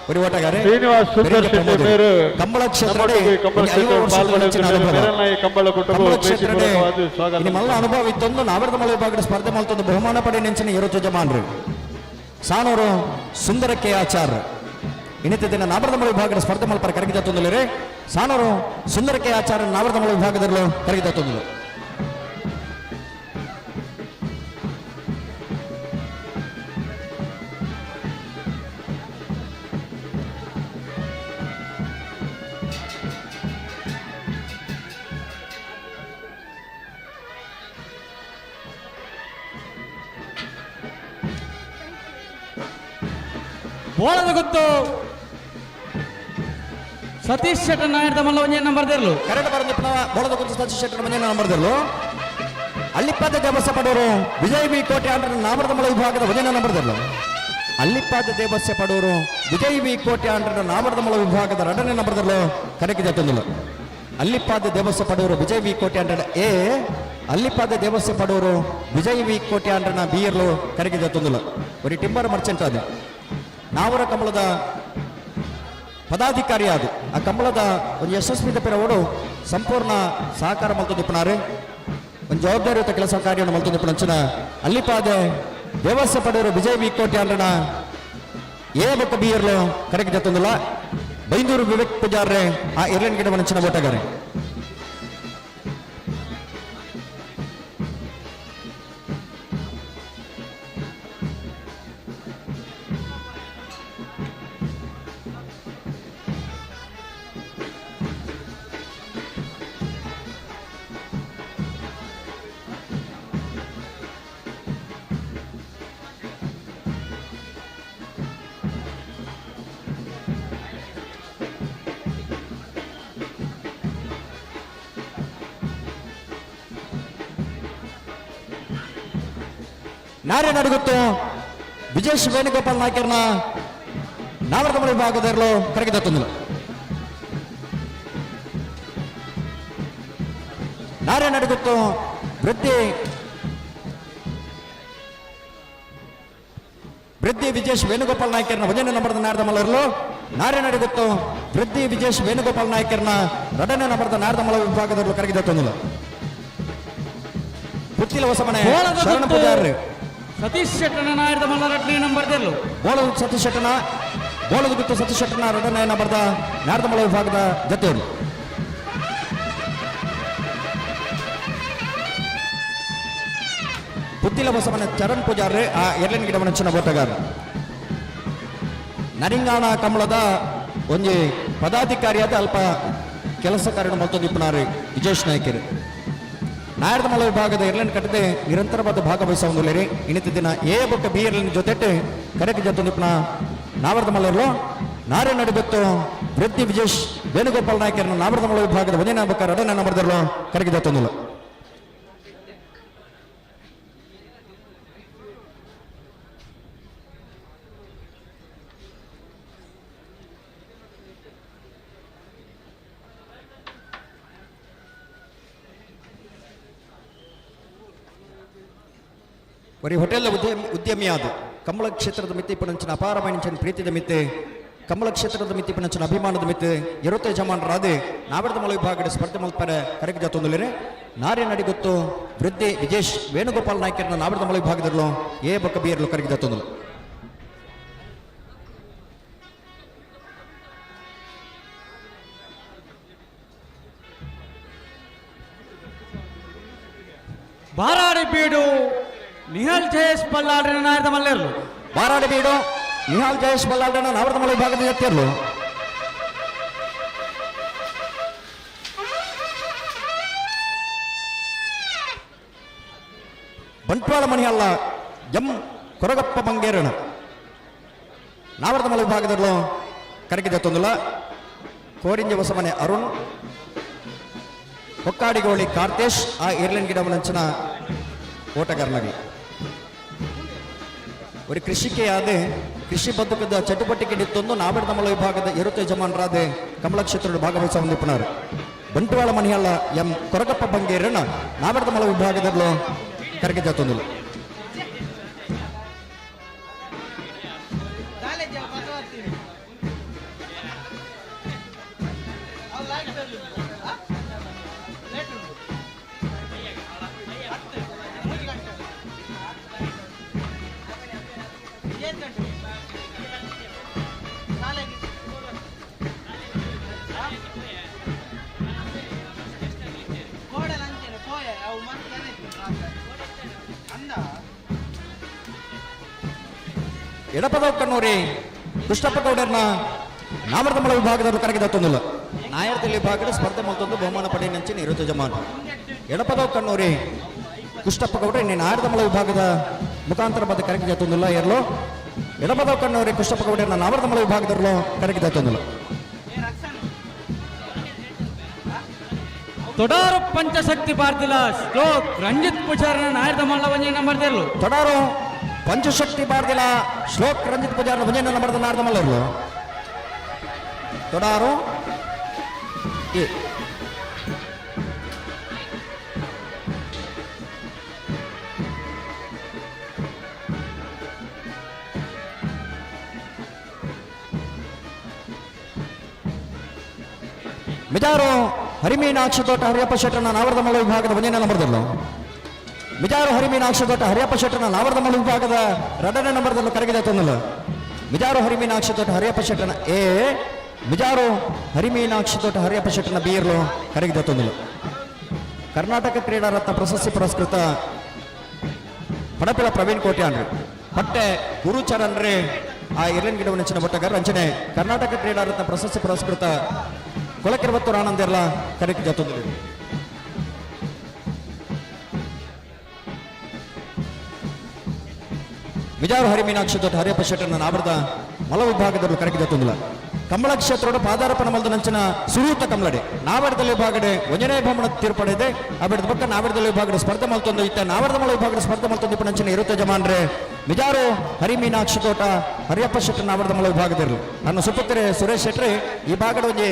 ഒരു ഓട്ടക്കാരൻ ಶ್ರೀನಿವಾಸ್ ಸುಂದರ್ ಶೆಟ್ಟಿ പേര് ಕಂಬಳ ಕ್ಷೇತ್ರದಲ್ಲಿ ಮಲ್ಲ ಅನುಭವ ಇತ್ತೊಂದು ನಾವರದಮಲ ವಿಭಾಗದ ಸ್ಪರ್ಧೆ ಮಾಡ್ತೊಂದು ಬಹುಮಾನ ಪಡೆ ನೆಂಚಿನ ಇರೋ ಯಜಮಾನರು ಸಾನೂರು ಸುಂದರಕ್ಕೆ ಆಚಾರ್ ಇನ್ನಿತ ದಿನ ನಾಬರದಮಳ ವಿಭಾಗದ ಸ್ಪರ್ಧೆ ಮಲ್ಪರ ಕರಗಿದ ತೊಂದಲೆ ಸಾನರು ಸುಂದರಕೆ ಆಚಾರ್ಯ ನಾಬರದಮಳ ವಿಭಾಗದಲ್ಲೂ ಕರಗಿದ ತೊಂದಲು ಬೋಳದ ಗೊತ್ತು ಸತೀಶ್ ಶೆಟ್ಟರ್ ನಾಯರ್ದ ಮಲ್ಲ ಒಂಜೆ ನಂಬರ್ ದೇರ್ಲು ಕರೆಕ್ಟ್ ಬರೋದು ಬೋಳದ ಗೊತ್ತು ಸತೀಶ್ ಶೆಟ್ಟರ್ ಮನೆ ನಂಬರ್ ದೇರ್ಲು ಅಲ್ಲಿಪ್ಪಾದ ದೇವಸ್ಥ ಪಡೋರು ವಿಜಯ್ ವಿ ಕೋಟೆ ಆಂಡ್ರ ನಾಬರದಮಳ ವಿಭಾಗದ ಒಂದನೇ ನಂಬರ್ ದೇರ್ಲು ಅಲ್ಲಿಪ್ಪಾದ ದೇವಸ್ಥ ಪಡೋರು ವಿಜಯ್ ವಿ ಕೋಟೆ ಆಂಡ್ರ ನಾಬರದಮಳ ವಿಭಾಗದ 2ನೇ ನಂಬರ್ ದೇರ್ಲು ಕರೆಕ್ಟ್ ತೊಂದಲು ಅಲ್ಲಿಪ್ಪಾದ ದೇವಸ್ಥ ಪಡೋರು ವಿಜಯ್ ವಿ ಕೋಟೆ ಆಂಡ್ರ ಎ ಅಲ್ಲಿಪ್ಪಾದ ದೇವಸ್ಥ ಪಡೋರು ವಿಜಯ್ ವಿ ಕೋಟೆ ಆಂಡ್ರನ ಬಿ ಇರ್ಲು ಕರೆಕ್ಟ್ ತೊಂದಲು ಒಂದು ಟಿಂಬರ್ ಮರ್ಚೆಂಟ್ ಅದು ನಾವರ ಕಂಬಳದ ಪದಾಧಿಕಾರಿ ಅದು ಆ ಕಂಬಳದ ಒಂದು ಯಶಸ್ವಿ ಪೆರವಡು ಸಂಪೂರ್ಣ ಸಹಕಾರ ಮಲ್ತೊಂದಿಪ್ಪನಾರೆ ಒಂದು ಜವಾಬ್ದಾರಿಯುತ ಕೆಲಸ ಕಾರ್ಯವನ್ನು ಮಲ್ತೊಂದಿಪ್ಪನ ಅಲ್ಲಿಪಾದ ದೇವಸ್ಥ ಪಡೆಯರು ವಿಜಯ್ ವಿ ಕೋಟೆ ಅಂದ್ರನ ಏ ಬೊಕ್ಕ ಬಿ ಇರ್ಲು ಕರೆಕ್ಟ್ ಜತ್ತೊಂದಿಲ್ಲ ಬೈಂದೂರು ವಿವೇಕ್ ಪೂಜಾರ್ರೆ ಆ ಇರ್ಲೆನ್ ಗಿಡ ಮನಚಿನ ಓಟಗಾರೆ ನಾರೇನು ಅಡುಗುತ್ತು ವಿಜೇಶ್ ವೇಣುಗೋಪಾಲ್ ನಾಯ್ಕರ್ನ ನಾವರದಮಳ ವಿಭಾಗದಲ್ಲೂ ಕರಗಿದ ತೊಂದಲು ನಾರೇನು ಅಡುಗುತ್ತು ವೃದ್ಧಿ ವಿಜೇಶ್ ವೇಣುಗೋಪಾಲ್ ನಾಯ್ಕರ್ನ 1ನೇ ನಂಬರ್ದ ನಾರದಮಲರ್ಲು ನಾರೇನು ಅಡುಗುತ್ತು ವೃದ್ಧಿ ವಿಜೇಶ್ ವೇಣುಗೋಪಾಲ್ ನಾಯ್ಕರ್ನ 2ನೇ ನಂಬರ್ದ ನಾರದಮಲ ವಿಭಾಗದಲ್ಲೂ ಕರಗಿದ ತೊಂದಲು ಪುತ್ತಿಲ ಹೊಸಮನೆ ಶರಣ ಪೂಜಾರ್ರಿ ಸತೀಶ್ ಶೆಟ್ಟನ ನಾಯರ್ದ ಮಲ್ಲ 2ನೇ ನಂಬರ್ ದೇರ್ಲು ಬೋಳದ ಸತೀಶ್ ಶೆಟ್ಟನ ಬೋಳದ ಬಿಟ್ಟು ಸತೀಶ್ ಶೆಟ್ಟನ 2ನೇ ನಂಬರ್ದ ನಾರದಮಳ ವಿಭಾಗದ ಜತೆಯವರು ಪುತ್ತಿಲ ಬಸವನ ಚರಣ್ ಪೂಜಾರ್ರೆ ಆ ಎರ್ಲೆನ್ ಗಿಡ ಮನಚಿನ ಓಟಗಾರ ನರಿಂಗಾಣ ಕಂಬಳದ ಒಂಜಿ ಪದಾಧಿಕಾರಿಯಾದ ಅಲ್ಪ ಕೆಲಸ ಕಾರ್ಯ ಮಲ್ತೊಂದಿಪ್ಪನಾರೆ ವಿಜೇಶ್ ನಾಯ್ಕರು ನಾಯರ್ದಮಳ ವಿಭಾಗದ ಎರ್ಲೆನ್ ಕಟ್ಟದೆ ನಿರಂತರವಾದ ಭಾಗವಹಿಸುವುದಿಲ್ಲ ಇನ್ನಿತ ದಿನ ಎ ಬೊಕ್ಕ ಬಿ ಎರ್ಲೆನ್ ಜೊತೆ ಕರೆಕ್ಟ್ ಜೊತೆಪ್ನ ನಾವರದಮಲರ್ಲು ನಾರೇ ನಡಿಬತ್ತು ವೃದ್ಧಿ ವಿಜೇಶ್ ವೇಣುಗೋಪಾಲ್ ನಾಯ್ಕರನ್ನ ನಾವರದಮಳ ವಿಭಾಗದ 1ನೇ ನಂಬರ್ 2ನೇ ನಂಬರ್ದಲ್ಲೂ ಕರೆಕ್ಟ್ ಜೊತೆಲ್ಲ ಬರೀ ಹೋಟೆಲ್ ಉದ್ಯಮಿಯಾದ ಕಂಬಳ ಕ್ಷೇತ್ರದ ಮಿತಿ ಪಣಂಚಿನ ಅಪಾರ ಮೈಂಚಿನ ಪ್ರೀತಿದ ಮಿತ್ತೆ ಕಂಬಳ ಕ್ಷೇತ್ರದ ಮಿತಿ ಪಣಂಚಿನ ಅಭಿಮಾನದ ಮಿತ್ತೆ 20 ಜಮಾನರಾದೆ ನಾವರದಮಳ ವಿಭಾಗದ ಸ್ಪರ್ಧೆ ಮಲ್ಪರ ಕರೆಕ್ಟ್ ಜೊತೆಲೆ ನಾರೇ ನಡಿಗೊತ್ತು ವೃದ್ಧಿ ವಿಜೇಶ್ ವೇಣುಗೋಪಾಲ್ ನಾಯ್ಕರ್ನ ನಾವರದಮಳ ವಿಭಾಗದಲ್ಲೂ ಎ ಬೊಕ್ಕ ಬಿ ಇರ್ಲು ಕರೆಕ್ಟ್ ಜೊತೆಲು ಬಾರಾಡಿ ಬೀಡು ನಿಹಾಲ್ ಜಯೇಶ್ ಬಲ್ಲಾಡ್ರನ ನಾಯರ್ದ ಮಲ್ಲೇರ್ಲು ಬಾರಾಡಿ ಬೀಡು ನಿಹಾಲ್ ಜಯೇಶ್ ಬಲ್ಲಾಡ್ರನ ನಾವರದಮಳ ವಿಭಾಗದ ಜತೆಯರ್ಲು ಬಂಟ್ವಾಳ ಮಣಿಯಲ್ಲ ಎಂ ಕೊರಗಪ್ಪ ಮಂಗೇರಣ ನಾವರದಮಳ ವಿಭಾಗದಲ್ಲೂ ಕರೆಗಿದ ತೊಂದಲ ಕೋರಿಂಜ ಹೊಸಮನೆ ಅರುಣ್ ಹೊಕ್ಕಾಡಿಗೋಳಿ ಕಾರ್ತೇಶ್ ಆ ಇರ್ಲೆನ್ ಗಿಡ ಮನಂಚಿನ ಓಟಗಾರನಾಗಿ ഒരു കൃഷിക്കെയാതെ കൃഷി ബന്ധുക്കದ ಚಟುವಟಿಕೆ ನಿತ್ತೊಂದು ನಾವರದಮಳ ವಿಭಾಗದ 20 ಜಮಾನರಾದೆ ಕಂಬಳ ಕ್ಷೇತ್ರದ ಭಾಗವಹಿಸ ಹೊಂದಿಪ್ಪನಾರು ಬಂಟ್ವಾಳ ಮಣಿಯಲ್ಲ ಎಂ ಕೊರಗಪ್ಪ ಬಂಗೇರಣ್ಣ ನಾವರದಮಳ ವಿಭಾಗದಲ್ಲೂ ಕರೆಗೆ ಜಾತೊಂದಿಲ್ಲ ಎಡಪದ ಕಣ್ಣೂರಿ ಕೃಷ್ಣಪ್ಪ ಗೌಡರ್ನ ನಾಮರ್ದಮಳ ವಿಭಾಗದಲ್ಲಿ ಕರಗಿದ ತೊಂದಿಲ್ಲ ನಾಯರ್ದಲ್ಲಿ ವಿಭಾಗದ ಸ್ಪರ್ಧೆ ಮತ್ತೊಂದು ಬಹುಮಾನ ಪಡೆ ನೆಂಚಿನ ಇರುತ್ತ ಜಮಾನು ಎಡಪದ ಕಣ್ಣೂರಿ ಕೃಷ್ಣಪ್ಪ ಗೌಡ್ರೆ ನಿನ್ನ ನಾಯರ್ದಮಳ ವಿಭಾಗದ ಮುಖಾಂತರ ಬದ ಕರಗಿದ ತೊಂದಿಲ್ಲ ಎರಲು ಎಡಪದ ಕಣ್ಣೂರಿ ಕೃಷ್ಣಪ್ಪ ಗೌಡರ್ನ ನಾಮರ್ದಮಳ ವಿಭಾಗದಲ್ಲೂ ಕರಗಿದ ತೊಂದಿಲ್ಲ ತೊಡಾರು ಪಂಚಶಕ್ತಿ ಭಾರತಿಲ ಶ್ಲೋಕ್ ರಂಜಿತ್ ಪೂಜಾರನ ನಾಯರ್ದ ಮಲ್ಲ ಒಂಜಿ ನಂಬರ್ ದೇರ್ಲು ತೊಡಾರು ಪಂಚಶಕ್ತಿ ಬಾರ್ದಿಲ್ಲ ಶ್ಲೋಕ್ ರಂಜಿತ್ ಪೂಜಾರ ಭಂಜನ ನಂಬರ್ದ ನಾರ್ದ ಮಲ್ಲರ್ಲು ತೊಡಾರು ಮಿಜಾರು ಹರಿಮೀನಾಕ್ಷ ತೋಟ ಹರಿಯಪ್ಪ ಶೆಟ್ಟರ್ನ ನಾವರ್ದ ಮಲ್ಲ ವಿಭಾಗದ ಭಂಜನ ನಂಬರ್ದಲ್ಲು ಮಿಜಾರು ಹರಿಮೀನಾಕ್ಷ ತೋಟ ಹರಿಯಪ್ಪ ಶೆಟ್ಟರ್ನ ನಾವರ್ದ ಮಲ್ಲ ವಿಭಾಗದ 2ನೇ ನಂಬರ್ದಲ್ಲೂ ಕರಗಿದೆ ತೊಂದಲ್ಲ ಮಿಜಾರು ಹರಿಮೀನಾಕ್ಷ ತೋಟ ಹರಿಯಪ್ಪ ಶೆಟ್ಟರ್ನ ಎ ಮಿಜಾರು ಹರಿಮೀನಾಕ್ಷ ತೋಟ ಹರಿಯಪ್ಪ ಶೆಟ್ಟರ್ನ ಬೀರ್ಲು ಕರಗಿದೆ ತೊಂದಲ್ಲ ಕರ್ನಾಟಕ ಕ್ರೀಡಾ ರತ್ನ ಪ್ರಶಸ್ತಿ ಪುರಸ್ಕೃತ ಪಡಪಿಳ ಪ್ರವೀಣ್ ಕೋಟ್ಯಾನ್ರಿ ಪಟ್ಟೆ ಗುರುಚರಣ್ ರೇ ಆ ಇರ್ಲಿನ್ ಗಿಡವ ನೆಚ್ಚಿನ ಬೊಟ್ಟಗಾರ ರಂಚನೆ ಕರ್ನಾಟಕ ಕ್ರೀಡಾ ರತ್ನ ಪ್ರಶಸ್ತಿ ಪುರಸ್ಕೃತ ಕೊಳಕಿರ್ವತ್ತೂರು ಆನಂದ್ ಎಲ್ಲ ಕರೆಕ್ಟ್ ಜೊತೆಲಿ ವಿಜಾರು ಹರಿಮೀನಾಕ್ಷ ದೊಡ್ಡ ಹರಿಯಪ್ಪ ಶೆಟ್ಟರ್ನ ನಾಬರ್ದ ಮಲ ವಿಭಾಗದಲ್ಲೂ ಕರೆಕ್ಟ್ ಜೊತೆಲ್ಲ ಕಂಬಳ ಕ್ಷೇತ್ರದ ಪಾದಾರಪನ ಮಲ್ದ ನಂಚಿನ ಸುರೂತ ಕಮಲಡೆ ನಾವರ್ದಲ್ಲಿ ವಿಭಾಗಡೆ ಒಂಜನೇ ಭ್ರಮಣ ತೀರ್ಪಡಿದೆ ಆ ಬಿಡದ ಪಕ್ಕ ನಾವರ್ದಲ್ಲಿ ವಿಭಾಗದ ಸ್ಪರ್ಧೆ ಮಲ್ತೊಂದು ಇತ್ತ ನಾವರ್ದ ಮಲ ವಿಭಾಗದ ಸ್ಪರ್ಧೆ ಮಲ್ತೊಂದು ಇಪ್ಪ ನಂಚಿನ ಇರುತ್ತೆ ಜಮಾನ್ರೆ ಮಿಜಾರು ಹರಿಮೀನಾಕ್ಷ ತೋಟ ಹರಿಯಪ್ಪ ಶೆಟ್ಟರ್ ನಾವರ್ದ ಮಲ ವಿಭಾಗದಿರಲು ನನ್ನ ಸುಪುತ್ರೆ ಸುರೇಶ್ ಶೆಟ್ರಿ ಈ ಭಾಗದ ಒಂಜಿ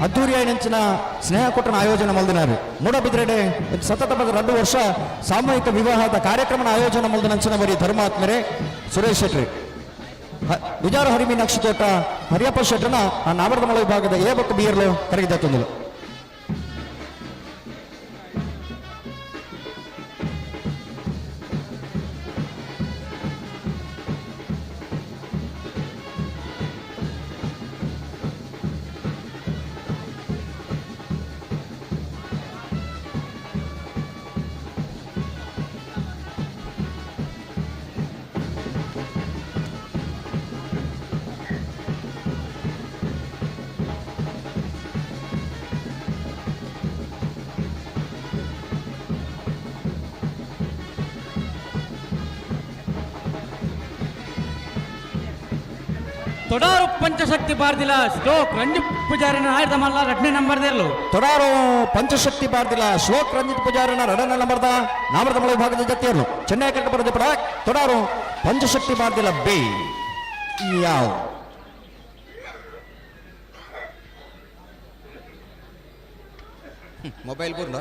ಅದ್ದೂರಿಯಾಗಿ ನೆಂಚಿನ ಸ್ನೇಹ ಕೊಟ್ಟನ ಆಯೋಜನೆ ಮಲ್ದಿನಾರು ಮೂಡಬಿದ್ರೆಡೆ ಸತತ 2 ವರ್ಷ ಸಾಮೂಹಿಕ ವಿವಾಹದ ಕಾರ್ಯಕ್ರಮನ ಆಯೋಜನೆ ಮಲ್ದ ನಂಚಿನ ಬರೀ ಧರ್ಮಾತ್ಮರೆ ಸುರೇಶ್ ಶೆಟ್ರಿ ವಿಜಾರ ಹರಿಮೀನಾಕ್ಷ ತೋಟ ಹರಿಯಪ್ಪ ಶೆಟ್ಟರ್ನ ಆ ನಾವರ್ದ ಮಲ ವಿಭಾಗದ ಎ ಬಕ್ಕ ಬೀರ್ಲು ಕರಗಿದ ತೊಂದಿಲ್ಲ ತೊಡಾರು ಪಂಚಶಕ್ತಿ ಬಾರ್ದಿಲ್ಲ ಶ್ಲೋಕ್ ರಂಜಿತ್ ಪೂಜಾರಿನ ನಾಯರ್ದ ಮಲ್ಲ 2ನೇ ನಂಬರ್ ದೇರ್ಲು ತೊಡಾರು ಪಂಚಶಕ್ತಿ ಬಾರ್ದಿಲ್ಲ ಶ್ಲೋಕ್ ರಂಜಿತ್ ಪೂಜಾರಿನ 2ನೇ ನಂಬರ್ದ ನಾಮರ್ದ ಮಲ ವಿಭಾಗದ ಜೊತೆಯರು ಚೆನ್ನೈ ಕಟ್ಟ ಬರೋದು ಪಡ ತೊಡಾರು ಪಂಚಶಕ್ತಿ ಬಾರ್ದಿಲ್ಲ ಬಿ ಯಾವ ಮೊಬೈಲ್ ಬುರ್ಲ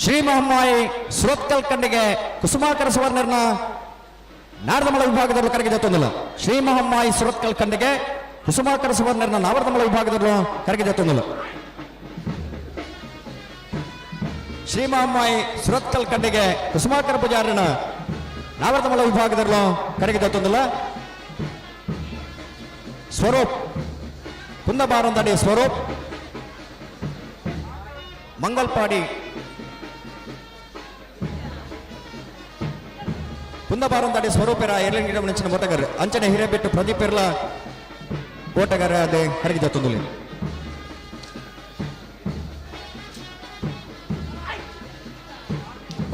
ಶ್ರೀ ಮಹಮ್ಮಾಯಿ ಸುರತ್ಕಲ್ ಕಂಡಿಗೆ ಕುಸುಮಾಕರ ಸುವರ್ಣರ್ನ ನಾರದಮಲ ವಿಭಾಗದಲ್ಲೂ ಕರಗಿದೆ ತೊಂದಿಲ್ಲ ಶ್ರೀ ಮಹಮ್ಮಾಯಿ ಸುರತ್ಕಲ್ ಕಂಡಿಗೆ ಕುಸುಮಾಕರ ಸುವರ್ಣರ್ನ ನಾವರ್ದಮಲ ವಿಭಾಗದಲ್ಲೂ ಕರಗಿದೆ ತೊಂದಿಲ್ಲ ಶ್ರೀ ಮಹಮ್ಮಾಯಿ ಸುರತ್ಕಲ್ ಕಂಡಿಗೆ ಕುಸುಮಾಕರ ಪೂಜಾರನ ನಾವರ್ದಮಲ ವಿಭಾಗದಲ್ಲೂ ಕರಗಿದೆ ತೊಂದಿಲ್ಲ ಸ್ವರೂಪ್ ಕುಂದಬಾರಂದಡಿ ಸ್ವರೂಪ್ ಮಂಗಲ್ಪಾಡಿ ಕುಂದಬಾರಂದಾಡಿ ಸ್ವರೂಪರ ಎರ್ಲಿನ ಗಿಡ ನೆಂಚಿನ ಮೊಟ್ಟಗಾರ ಅಂಚನೆ ಹಿರೇಬೆಟ್ಟು ಪ್ರದೀಪ್ ಇರ್ಲ ಓಟಗಾರ ಅದೇ ಕರಗಿದ ತೊಂದಲಿ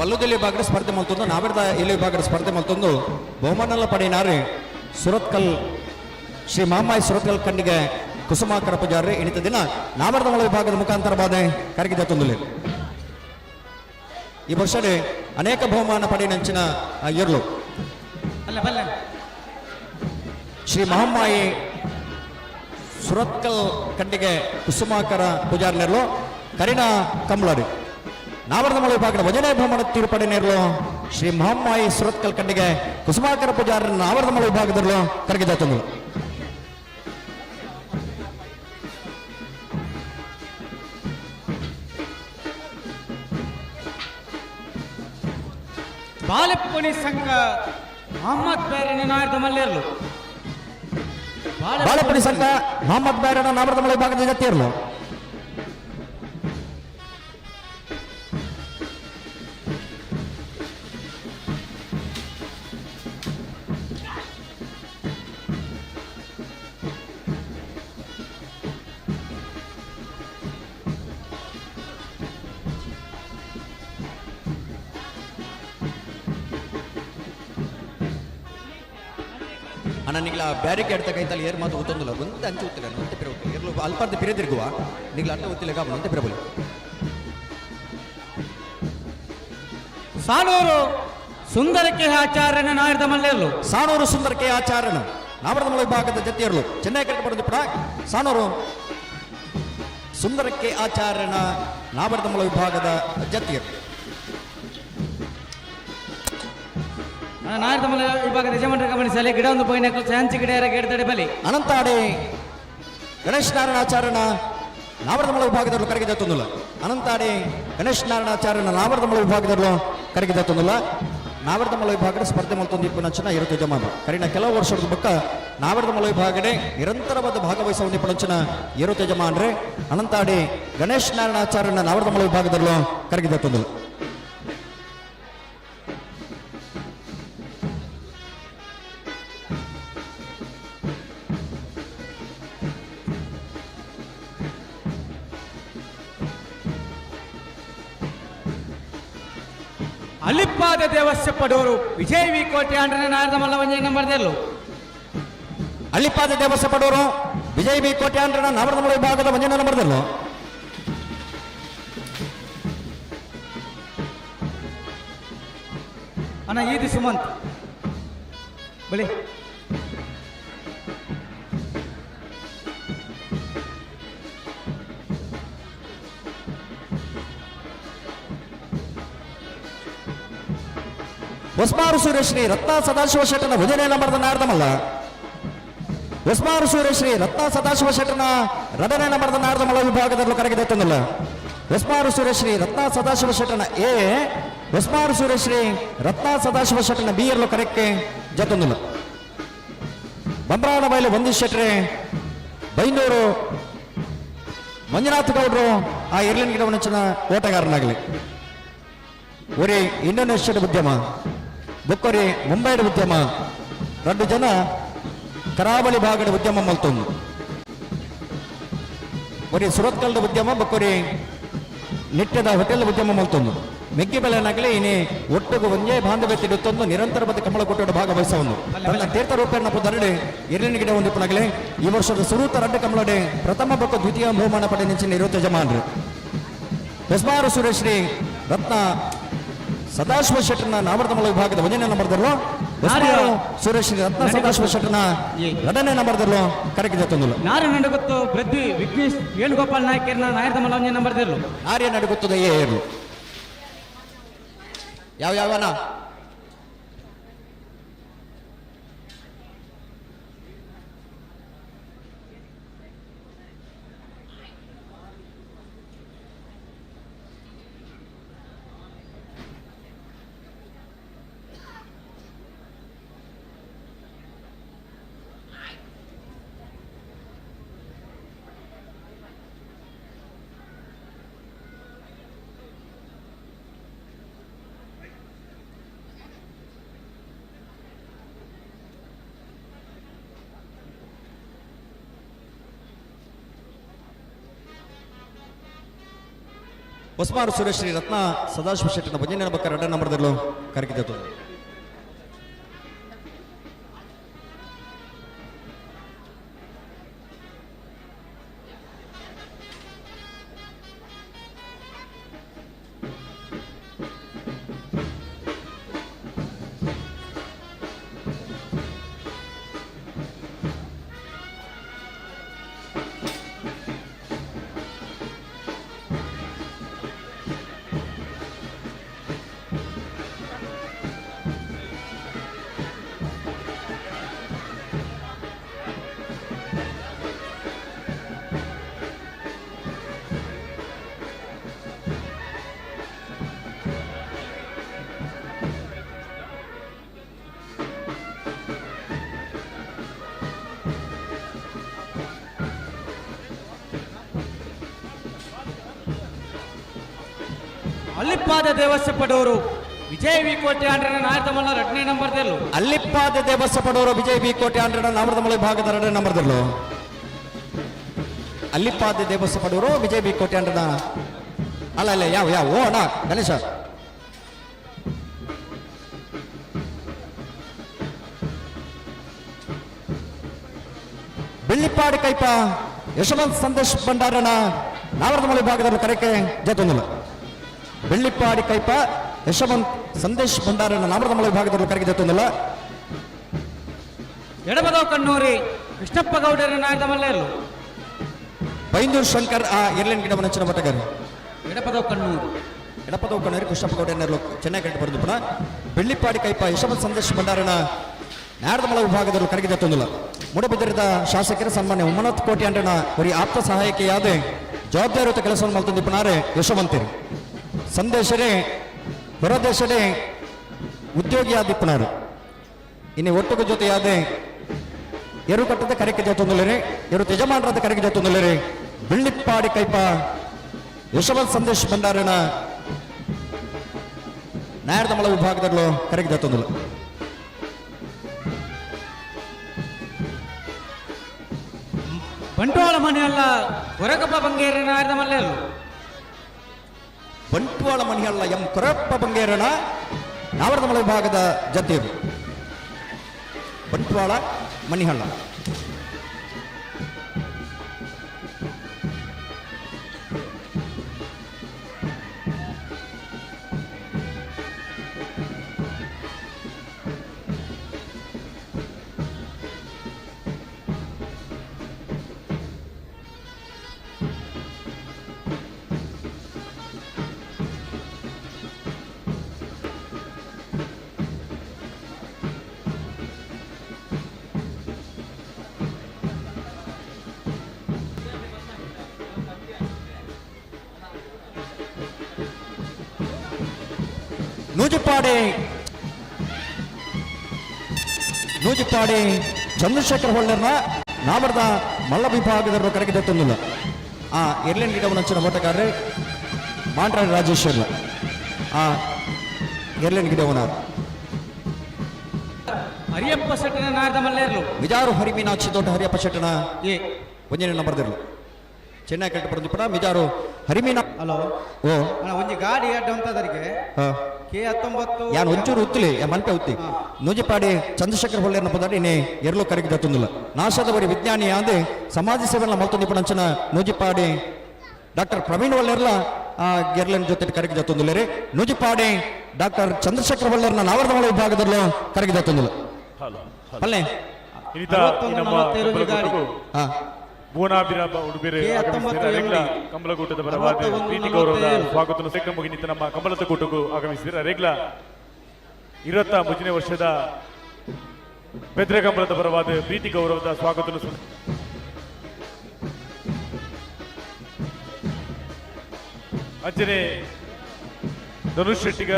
ಬಲ್ಲುದಲ್ಲಿ ವಿಭಾಗದ ಸ್ಪರ್ಧೆ ಮಲ್ತೊಂದು ನಾವೆರ್ದ ಇಲ್ಲಿ ವಿಭಾಗದ ಸ್ಪರ್ಧೆ ಮಲ್ತೊಂದು ಬಹುಮಾನಲ್ಲ ಪಡೆಯಿನಾರು ಸುರತ್ಕಲ್ ಶ್ರೀ ಮಹಮ್ಮಾಯಿ ಸುರತ್ಕಲ್ ಕಂಡಿಗೆ ಕುಸುಮಾಕರ ಪೂಜಾರಿ ಇಣಿತ ದಿನ ನಾವೆರ್ದ ಮಲ ವಿಭಾಗದ ಮುಖಾಂತರ ಬಾಧೆ ಕರಗಿದ ತೊಂದಲಿ ಈ ವರ್ಷ ಅನೇಕ ಬಹುಮಾನ ಪಡೆ ನಂಚಿನ ಇರ್ಲು ಶ್ರೀ ಮಹಮ್ಮಾಯಿ ಸುರತ್ಕಲ್ ಕಂಡಿಗೆ ಕುಸುಮಾಕರ ಪೂಜಾರಿ ನೆರಲು ಕರಿನಾ ಕಂಬಳಡಿ ನಾವರ್ದ ಮಲ ವಿಭಾಗದ ವಜನೆ ಬಹುಮಾನ ತೀರ್ಪಡೆ ನೆರಲು ಶ್ರೀ ಮಹಮ್ಮಾಯಿ ಸುರತ್ಕಲ್ ಕಂಡಿಗೆ ಕುಸುಮಾಕರ ಪೂಜಾರಿ ನಾವರ್ದ ಮಲ ವಿಭಾಗದಲ್ಲೂ ಕರಗಿದ ತೊಂದಲು ಬಾಲೆಪ್ಪಣಿ ಸಂಘ ಮೊಹಮ್ಮದ್ ಬೈರನ ನಾಯರ್ದ ಮಲ್ಲೇರ್ಲು ಬಾಳೆಪಡಿ ಸಂಘ ಮೊಹಮ್ಮದ್ ಬೈರನ ನಾವರ್ದ ಮಲ ವಿಭಾಗದ ಜೊತೆಯರ್ಲು ಅಣ್ಣ ನಿಗ್ಲ ಬ್ಯಾರಿಕೇಡ್ ತಗೈತಲ್ಲಿ ಏರ್ ಮಾತು ಗೊತ್ತೊಂದಿಲ್ಲ ಒಂದು ಅಂಚು ಗೊತ್ತಿಲ್ಲ ಒಂತೆ ಪಿರ ಗೊತ್ತಿಲ್ಲ ಇರ್ಲು ಅಲ್ಪಾರ್ದು ಪಿರ ತಿರುಗುವ ನಿಗ್ಲ ಅರ್ಥ ಗೊತ್ತಿಲ್ಲ ಕಾಬ ಒಂತೆ ಪಿರ ಬೋಲಿ ಸಾಣೂರು ಸುಂದರಕ್ಕೆ ಆಚಾರ್ಯನ ನಾಯರ್ದ ಮಲ್ಲೆರ್ಲು ಸಾಣೂರು ಸುಂದರಕ್ಕೆ ಆಚಾರ್ಯನ ನಾವರದ ಮಲ ವಿಭಾಗದ ಜೊತೆಯರ್ಲು ಚೆನ್ನೈ ಕಟ್ಟ ಬರೋದು ಕೂಡ ಸಾಣೂರು ಸುಂದರಕ್ಕೆ ಆಚಾರ್ಯನ ನಾವರದ ಮಲ ವಿಭಾಗದ ಜೊತೆಯರು ನಾಯರ್ದ ಮಲ್ಲ ವಿಭಾಗದ ಯಜಮಾನರ ಗಮನಿಸಲಿ ಗಿಡ ಒಂದು ಪೋಯಿನ ಚಾಂಚಿ ಗಿಡ ಗಿಡದಡೆ ಬಲಿ ಅನಂತಾಡೆ ಗಣೇಶ್ ನಾರಾಯಣಾಚಾರ್ಯನ ನಾವರದ ಮಲ ವಿಭಾಗದಲ್ಲೂ ಕರಗಿದ ತೊಂದಿಲ್ಲ ಅನಂತಾಡೆ ಗಣೇಶ್ ನಾರಾಯಣಾಚಾರ್ಯನ ನಾವರದ ಮಲ ವಿಭಾಗದಲ್ಲೂ ಕರಗಿದ ತೊಂದಿಲ್ಲ ನಾವರದ ಮಲ ವಿಭಾಗದ ಸ್ಪರ್ಧೆ ಮಲ್ತೊಂದು ಇಪ್ಪನಂಚಿನ ಇರುತ್ತೆ ಯಜಮಾನ ಕರಿನ ಕೆಲವು ವರ್ಷದ ಬಕ್ಕ ನಾವರದ ಮಲ ವಿಭಾಗಡೆ ನಿರಂತರವಾದ ಭಾಗವಹಿಸುವ ನಿಪುಣಂಚಿನ ಇರುತ್ತೆ ಯಜಮಾನ್ರೆ ಅನಂತಾಡೆ ಗಣೇಶ್ ನಾರಾಯಣಾಚಾರ್ಯನ ನಾವರದ ಮಲ ವಿಭಾಗದಲ್ಲೂ ಕರಗಿದ ತೊಂದಿಲ್ಲ ಅಲಿಪ್ಪಾದ ದೇವಸ್ಯ ಪಡೋರು ವಿಜಯ ವಿ ಕೋಟೆ ಆಂಡ್ರನ ನಾಯರ್ದ ಮಲ್ಲ ಒಂಜೆ ನಂಬರ್ದೆಲ್ಲು ಅಳ್ಳಿಪಾದ ದೇವಸ್ಯ ಪಡೋರು ವಿಜಯ್ ಬಿ ಕೋಟೆ ಅಂಡ್ರನ ನಾವರದ ಮಲ ವಿಭಾಗದ ಒಂಜನೇ ನಂಬರ್ದಲ್ಲೋ ಅಣ್ಣ ಈದಿ ಸುಮಂತ್ ಬಳಿ ಹೊಸ್ಮಾರು ಸುರೇಶ್ರೀ ರತ್ನ ಸದಾಶಿವ ಶೆಟ್ಟನ ಭುಜನೇ ನಂಬರ್ದ ನಾಡ್ದಮಲ್ಲ ಹೊಸ್ಮಾರು ಸುರೇಶ್ರೀ ರತ್ನ ಸದಾಶಿವ ಶೆಟ್ಟನ ರಡನೇ ನಂಬರ್ದ ನಾಡ್ದಮಲ್ಲ ವಿಭಾಗದಲ್ಲೂ ಕರಗಿದೆ ತಂದಲ್ಲ ಹೊಸ್ಮಾರು ಸುರೇಶ್ರೀ ರತ್ನ ಸದಾಶಿವ ಶೆಟ್ಟನ ಎ ಹೊಸ್ಮಾರು ಸುರೇಶ್ರೀ ರತ್ನ ಸದಾಶಿವ ಶೆಟ್ಟನ ಬಿ ಯರ್ಲು ಕರೆಕ್ಕೆ ಜತೊಂದಿಲ್ಲ ಬಂಬ್ರಾಣ ಬಯಲು ಒಂದಿಶ್ ಶೆಟ್ರೆ ಬೈಂದೂರು ಮಂಜುನಾಥ್ ಗೌಡ್ರು ಆ ಇರ್ಲಿನ್ ಗಿಡವನಂಚಿನ ಓಟಗಾರನಾಗಲಿ ಒರಿ ಇಂಡೋನೇಷ್ಯಾದ ಉದ್ಯಮ ಬೊಕ್ಕೊರಿ ಮುಂಬೈದ ಉದ್ಯಮ 2 ಜನ ಕರಾವಳಿ ಭಾಗದ ಉದ್ಯಮ ಮಲ್ತೊಂದು ಒರಿ ಸುರತ್ಕಲ್ದ ಉದ್ಯಮ ಬೊಕ್ಕೊರಿ ನಿಟ್ಯದ ಹೋಟೆಲ್ ಉದ್ಯಮ ಮಲ್ತೊಂದು ಮೆಗ್ಗಿ ಬೆಳೆನಾಗಲಿ ಇನಿ ಒಟ್ಟಿಗೆ ಒಂದೇ ಬಾಂಧವ್ಯ ತಿರುತ್ತೊಂದು ನಿರಂತರವಾದ ಕಮಲ ಕೊಟ್ಟಡ ಭಾಗವಹಿಸವನ್ನು ತನ್ನ ತೀರ್ಥ ರೂಪೇಣ ಪುದರಡೆ ಇರ್ಲಿನ ಗಿಡ ಒಂದು ಪುನಗಲೆ ಈ ವರ್ಷದ ಸುರೂತ ರಡ್ಡ ಕಮಲಡೆ ಪ್ರಥಮ ಬೊಕ್ಕ ದ್ವಿತೀಯ ಬಹುಮಾನ ಪಡೆ ನಿಂಚಿನ 20 ಯಜಮಾನರು ಹೊಸ್ಮಾರು ಸುರೇಶ್ರೀ ರತ್ನ ಸದಾಶಿವ ಶೆಟ್ಟನ ನಾವರದ ಮಲ ವಿಭಾಗದ ಒಂದನೇ ನಂಬರ್ದಲ್ಲೂ ಸುರೇಶ್ರೀ ರತ್ನ ಸದಾಶಿವ ಶೆಟ್ಟನ 2ನೇ ನಂಬರ್ದಲ್ಲೂ ಕರೆಕಿದೆ ತಂದಲು ನಾರಿ ನಡುಗುತ್ತು ಪೃಥ್ವಿ ವಿಘ್ನೇಶ್ ವೇಣುಗೋಪಾಲ್ ನಾಯಕರನ್ನ ನಾಯರ್ದ ಮಲ್ಲ ಒಂಜೆ ನಂಬರ್ದೆಲ್ಲು ನಾರ್ಯ ನಡುಗುತ್ತದೆ ಏರು ಯಾವನ ಹೊಸ್ಮಾರು ಸುರೇಶ್ರೀ ರತ್ನ ಸದಾಶಿವ ಶೆಟ್ಟನ ಭಜನೆ ನಂಬರ್ 2 ನಂಬರ್ದಲ್ಲೂ ಕರೆಕಿದೆ ತಂದಲು ಅಲ್ಲಿಪ್ಪಾದ ದೇವಸ್ಯ ಪಡೋರು ವಿಜಯ ವಿ ಕೋಟೆ ಆಂಡ್ರನ ನಾಯರ್ದ ಮಲ್ಲ 2ನೇ ನಂಬರ್ದೆಲ್ಲು ಅಲ್ಲಿಪ್ಪಾದ ದೇವಸ್ಯ ಪಡೋರು ವಿಜಯ್ ಬಿ ಕೋಟೆ ಆಂಡ್ರನ ನಾವರದ ಮಲ ವಿಭಾಗದ 2ನೇ ನಂಬರ್ದಲ್ಲೂ ಅಲ್ಲಿಪ್ಪಾದ ದೇವಸ್ಯ ಪಡೋರು ವಿಜಯ್ ಬಿ ಕೋಟೆ ಆಂಡ್ರನ ಅಲ್ಲ ಯಾವ ಓ ಅಣ್ಣ ಗಣೇಶ ಬೆಳ್ಳಿಪ್ಪಾಡಿ ಕೈಪ ಯಶವಂತ್ ಸಂದೇಶ್ ಭಂಡಾರನ ನಾವರದಮಲೆ ವಿಭಾಗದಲ್ಲಿ ಕರೆಕೆ ಜೊತೆಂದಿಲ್ಲ. ಬೆಳ್ಳಿಪ್ಪಾಡಿ ಕೈಪ ಯಶವಂತ್ ಸಂದೇಶ್ ಭಂಡಾರನ ನಾವರದಮಲೆ ವಿಭಾಗದಲ್ಲಿ ಕರೆಗೆ ಜೊತೆಂದಿಲ್ಲ. ಎಡಬದವು ಕಣ್ಣೂರಿ ಕೃಷ್ಣಪ್ಪ ಗೌಡರ ನಾಯಕಮಲ್ಲೇರು ಬೈಂದೂರು ಶಂಕರ್ ಆ ಎರಲಿನ ಗಿಡವನ್ನು ಹೆಚ್ಚಿನ ಬಟ್ಟಗಾರಿ ಎಡಪದವು ಕಣ್ಣೂರು ಕೃಷ್ಣಪ್ಪ ಗೌಡರು ಚೆನ್ನಾಗಿ ಕಟ್ಟಿ ಬರೆದು ಪುನಃ ಬೆಳ್ಳಿಪ್ಪಾಡಿ ಕೈಪ ಯಶವಂತ್ ಸಂದೇಶ್ ಭಂಡಾರನ ನಾರದಮಲ ವಿಭಾಗದಲ್ಲಿ ಕರೆಗೆ ಜೊತೆಂದಿಲ್ಲ. ಮೂಡಬಿದ್ದರದ ಶಾಸಕರ ಸನ್ಮಾನ್ಯ ಉಮ್ಮನತ್ ಕೋಟಿ ಅಂಡನ ಅವರಿ ಆಪ್ತ ಸಹಾಯಕಿಯಾದ ಜವಾಬ್ದಾರಿಯುತ ಕೆಲಸವನ್ನು ಮಲ್ತೊಂದಿಪ್ಪನಾರೆ ಯಶವಂತರು ಸಂದೇಶರೇ ಹೊರದೇಶರೇ ಉದ್ಯೋಗಿಯಾದಿಪ್ಪನಾರು ಇನ್ನು ಒಟ್ಟುಗ ಜೊತೆಯಾದ ಎರು ಕಟ್ಟದ ಕರೆಗೆ ಜೊತೆಂದಿಲ್ಲರೆ ಎರು ಯಜಮಾನರದ ಕರೆಗೆ ಜೊತೆಂದಿಲ್ಲರೆ ಬೆಳ್ಳಿಪ್ಪಾಡಿ ಕೈಪ ಯಶವಂತ್ ಸಂದೇಶ್ ಭಂಡಾರನ ನಾರದಮಲ ವಿಭಾಗದಲ್ಲೂ ಕರೆಗೆ ಜೊತೆಂದಿಲ್ಲ. ಬಂಟ್ವಾಳ ಮನೆಯಲ್ಲ ಹೊರಗಪ್ಪ ಬಂಗೇರಿ ನಾಯಕಮಲ್ಲೇರು ಬಂಟ್ವಾಳ ಮಣಿಹಳ್ಳ ಎಂ ಕೊರಪ್ಪ ಬಂಗೇರನ ನಾವರದಮಲ ವಿಭಾಗದ ಜತೆಯರು ಬಂಟ್ವಾಳ ಮಣಿಹಳ್ಳ. ನೂಜಿಪಾಡಿ ಚಂದ್ರಶೇಖರ್ ಹೊಳ್ಳರ್ನ ನಾವರದ ಮಲ್ಲ ವಿಭಾಗದ ಕರೆಗೆ ಜೊತೆಂದಿಲ್ಲ. ಆ ಎರಲಿನ ಗಿಡವನ್ನು ಹಚ್ಚಿನ ಓಟಗಾರರೇ ಮಾಂಡ್ರಾಜ್ ರಾಜೇಶ್ವರ ಆ ಎರಲಿನ ಗಿಡವನ ಹರಿಯಪ್ಪ ಶೆಟ್ಟನ ನಾಯಕಮಲ್ಲೇರು ಮಿಜಾರು ಹರಿಮೀನಾಕ್ಷಿ ದೊಡ್ಡ ಹರಿಯಪ್ಪ ಶೆಟ್ಟನ ಒಂಜನೇ ನಂಬರ್ದಿರಲು ಚೆನ್ನಾಗಿ ಕಟ್ಟಿ ಬರೆದಿಪ್ಪಡ ಮಿಜಾರು ಹರಿಮೀನಾ. ಹಲೋ ಓ ಒಂಜಿ ಗಾಡಿ ಅಡ್ಡ ಅಂತದರಿಗೆ K19 ಯಾನ್ ಒಂಚೂರು ಉತ್ತಲಿ ಮಲ್ಪೆ ಉತ್ತಿ ನೂಜಿಪಾಡಿ ಚಂದ್ರಶೇಖರ್ ಹೊಳ್ಳೆರ್ನ ಪದಾಡಿನೇ ಎರಲು ಕರೆಗೆ ಜೊತೆಂದಿಲ್ಲ. ನಾಶದವರಿ ವಿಜ್ಞಾನಿ ಆದೆ ಸಮಾಜ ಸೇವೆಲ್ಲ ಮಲ್ತೊಂದಿಪ್ಪ ನಂಚನ ನೂಜಿಪಾಡಿ ಡಾಕ್ಟರ್ ಪ್ರವೀಣ್ ಹೊಳ್ಳೆರ್ಲ ಆ ಗೆರ್ಲಿನ ಜೊತೆ ಕರೆಗೆ ಜೊತೆಂದಿಲ್ಲ ರೀ. ನೂಜಿಪಾಡಿ ಡಾಕ್ಟರ್ ಚಂದ್ರಶೇಖರ್ ಹೊಳ್ಳೆರ್ನ ನಾವರದಮಲ ವಿಭಾಗದಲ್ಲೂ ಕರೆಗೆ ಜೊತೆಂದಿಲ್ಲ. ಅಲ್ಲೇ ಬೋನಾಭಿರಾಮ ಉಡುಬೇರೆ ಕಂಬಳಗೂಟದ ಪರವಾದ ಪ್ರೀತಿ ಗೌರವದ ಸ್ವಾಗತ ಸೆಕ್ಕ ಮುಗಿನಿತ ನಮ್ಮ ಕಂಬಳದ ಕೂಟಕ್ಕೂ ಆಗಮಿಸಿದ ರೆಗ್ಲ 23ನೇ ವರ್ಷದ ಬೆದ್ರೆ ಕಂಬಳದ ಪರವಾದ ಪ್ರೀತಿ ಗೌರವದ ಸ್ವಾಗತ ಅಂಚನೆ ಧನುಷ್ ಶೆಟ್ಟಿಗ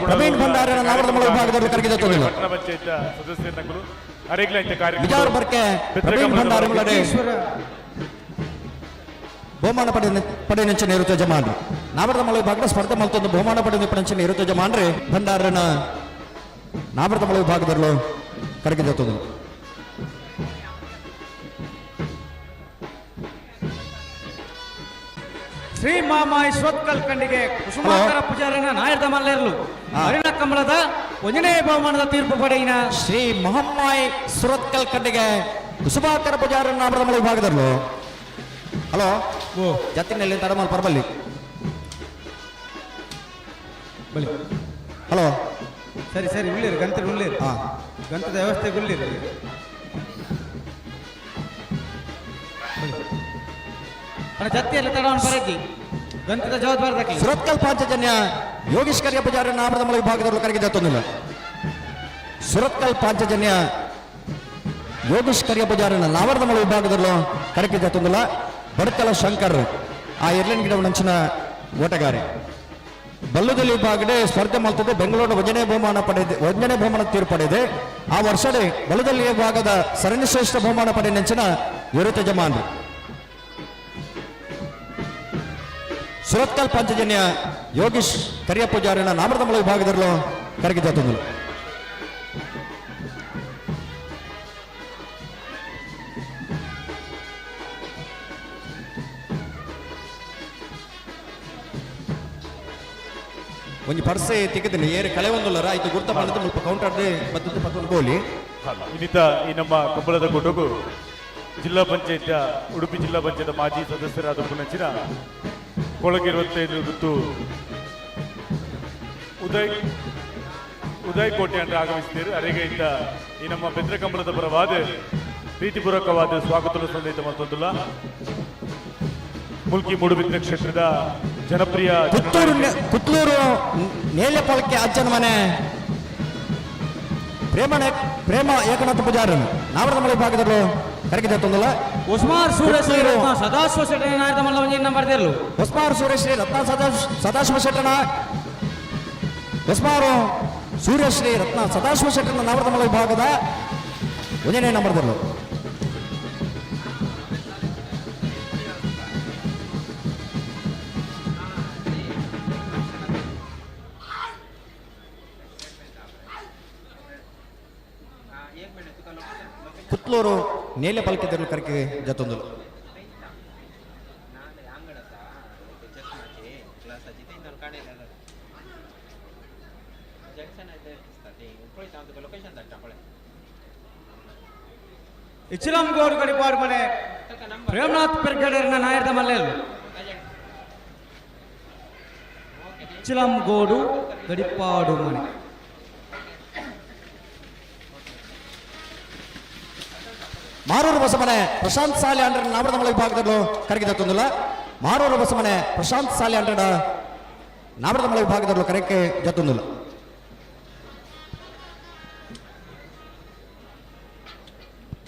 ಪ್ರವೀಣ್ ಭಂಡಾರನ ನಾವರದಮಲ ವಿಭಾಗದಲ್ಲೂ ಕರೆಗೆ ಜೊತೆಂದಿಲ್ಲ. ಪಟ್ಟಣ ಪಂಚಾಯತ್ ಸದಸ್ಯರು ಅರೆಗ್ಲ ಇಂಥ ಕಾರ್ಯಕ್ರಮ ಬಹುಮಾನ ಪಡೆ ನೆಂಚಿನ ಇರುತ್ತ ಯಜಮಾನ್ರು ನಾವರದಮಲ ವಿಭಾಗದ ಸ್ಪರ್ಧೆ ಮಲ್ತೊಂದು ಬಹುಮಾನ ಪಡೆ ನೆಂಚಿನ ಇರುತ್ತ ಯಜಮಾನ್ರೆ ಭಂಡಾರನ ನಾವರದಮಲ ವಿಭಾಗದಲ್ಲೂ ಕರೆಗೆ ಜೊತೆಂದಿಲ್ಲ. ಶ್ರೀ ಮಾಮಾಯಿ ಸ್ವತ್ಕಲ್ ಕಂಡಿಗೆ ಕುಸುಮಾಕರ ಪೂಜಾರಿನ ನಾಯಕಮಲ್ಲೇರು ಹರಿಣ ಕಂಬಳದ ಒಂದನೇ ಬಹುಮಾನದ ತೀರ್ಪು ಪಡೆಯಿನ ಶ್ರೀ ಮಹಮ್ಮಾಯಿ ಸುರತ್ಕಲ್ ಕಂಡಿಗೆ ಕುಸುಮಾಕರ ಪೂಜಾರನ ನಾವರದಮಲ ವಿಭಾಗದಲ್ಲೂ. ಹಲೋ ಜತ್ತಿನಲ್ಲಿ ತಡಮಲ್ ಪರ್ಬಲ್ಲಿ ಹಲೋ ಸರಿ ಸರಿ ಉಳ್ಳೇರು ಗಂತರು ಉಳ್ಳೇರು ಗಂತದ ವ್ಯವಸ್ಥೆಗೆ ಉಳ್ಳೇರು ಜತ್ತಿಯಲ್ಲಿ ತಡವನ್ನು ಬರಜಿ ಗಂತದ ಜವಾಬ್ದಾರಿ ಸುರತ್ಕಲ್ ಪಾಂಚಜನ್ಯ ಯೋಗೀಶ್ ಕರಿಯ ಪೂಜಾರಿ ನಾಮರದಮಲ ವಿಭಾಗದಲ್ಲೂ ಕರೆಗೆ ಜೊತೆಂದಿಲ್ಲ. ಸುರತ್ಕಲ್ ಪಾಂಚಜನ್ಯ ಯೋಗೀಶ್ ಕರಿಯ ಪೂಜಾರಿನ ನಾವರದಮಲ ವಿಭಾಗದಲ್ಲೂ ಕರೆಗೆ ಜೊತೆಂದಿಲ್ಲ. ಬಡಕಲ ಶಂಕರ್ ಆ ಎರಲಿನ ಗಿಡವನ್ನು ಹಂಚಿನ ಓಟಗಾರೆ ಬಲ್ಲುದಲ್ಲಿ ವಿಭಾಗಡೆ ಸ್ಪರ್ಧೆ ಮಾಡ್ತಿದೆ. ಬೆಂಗಳೂರು ಒಂದನೇ ಬಹುಮಾನ ತೀರ್ಪು ಪಡೆದಿದೆ. ಆ ವರ್ಷದೇ ಬಲ್ಲುದಲ್ಲಿ ವಿಭಾಗದ ಸರಣಿ ಶ್ರೇಷ್ಠ ಬಹುಮಾನ ಪಡೆ ನೆಂಚಿನ ವಿರುದ್ಧ ಯಜಮಾನ್ ಸುರತ್ಕಲ್ ಪಾಂಚಜನ್ಯ ಯೋಗೀಶ್ ಕರಿಯ ಪೂಜಾರಿನ ನಾಮರದಮಲ ವಿಭಾಗದಲ್ಲೂ ಕರೆಗೆ ಜೊತೆಂದಿಲ್ಲ. ಒಂಜಿ ಪರ್ಸೆ ತಿಕ್ಕದಿಲ್ಲ ಏರಿ ಕಳೆ ಒಂದಲ್ಲರ ಇದು ಗುರ್ತ ಮಾಡಿದ್ರೆ ಮುಲ್ಪ ಕೌಂಟರ್ ಬದ್ದು ಪತ್ತೊಂದು ಗೋಲಿ ಇನ್ನಿತ ಈ ನಮ್ಮ ಕಂಬಳದ ಕೊಟ್ಟಗೂ ಜಿಲ್ಲಾ ಪಂಚಾಯತ್ ಉಡುಪಿ ಜಿಲ್ಲಾ ಪಂಚಾಯತ್ ಮಾಜಿ ಸದಸ್ಯರಾದ ಪುನಚಿನ ಕೊಳಗೆ 25 ಋತು ಉದಯ್ ಕೋಟೆ ಅಂತ ಆಗಮಿಸಿದ್ದೀರಿ. ಅರೆಗೆಯಿಂದ ಈ ನಮ್ಮ ಬೆದ್ರಕಂಬಳದ ಪರವಾದ ಪ್ರೀತಿಪೂರ್ವಕವಾದ ಸ್ವಾಗತ ಸಂದೇಶ ಮತ್ತೊಂದಿಲ್ಲ. ಮುಲ್ಕಿ ಮೂಡುಬಿದ್ರೆ ಕ್ಷೇತ್ರದ ಜನಪ್ರಿಯ ಪುತ್ತೂರು ನೇಲೆಪಾಲಕ್ಕೆ ಅಜ್ಜನ ಮನೆ ಪ್ರೇಮ ಏಕನಾಥ ಪೂಜಾರಿ ನಾವರದ ಮಳೆ ಭಾಗದಲ್ಲೂ ಕರೆಗಿದೆ ತೊಂದಲ್ಲ. ಉಸ್ಮಾರ್ ಸುರೇಶ್ ಸದಾಶಿವ ಶೆಟ್ಟನ ನಾಯಕ ಮಲ್ಲವಂಜಿನ ಬರ್ದಿರ್ಲು ಉಸ್ಮಾರ್ ಸುರೇಶ್ರೀ ರತ್ನ ಸದಾಶಿವ ಶೆಟ್ಟನ ಉಸ್ಮಾರು ಸೂರ್ಯಶ್ರೀ ರತ್ನ ಸದಾಶಿವ ಶೆಟ್ಟನ ನಾವರದ ಮಳೆ ಭಾಗದ 1ನೇ ನಂಬರ್ದಲ್ಲೂ ಪುತ್ತೂರು ನೇಲೆಪಾಲಕ್ಕೆ ಕರೆಕೆ ಜತೊಂದು ಇಚ್ಲಾಂ ಗೋಡು ಗಡಿಪಾಡು ಮನೆ ಪ್ರೇಮನಾಥ್ ಪೆರ್ಗಡರ್ನ ನಾಯರ್ದ ಮಲ್ಲೆರು ಇಚ್ಲಾಂ ಗೋಡು ಗಡಿಪಾಡು ಮನೆ ಮಾರೂರು ಬಸಮನೆ ಪ್ರಶಾಂತ್ ಸಾಲಿ ಅಂಡ್ರ ನಾವರದ ಮಳೆ ವಿಭಾಗದಲ್ಲೂ ಕರೆಗೆ ತೊಂದಿಲ್ಲ. ಮಾರೂರು ಬಸಮನೆ ಪ್ರಶಾಂತ್ ಸಾಲಿ ಅಂಡ್ರ ನಾವರದ ಮಳೆ ವಿಭಾಗದಲ್ಲೂ ಕರೆಕ್ಕೆ ಜತ್ತೊಂದಿಲ್ಲ.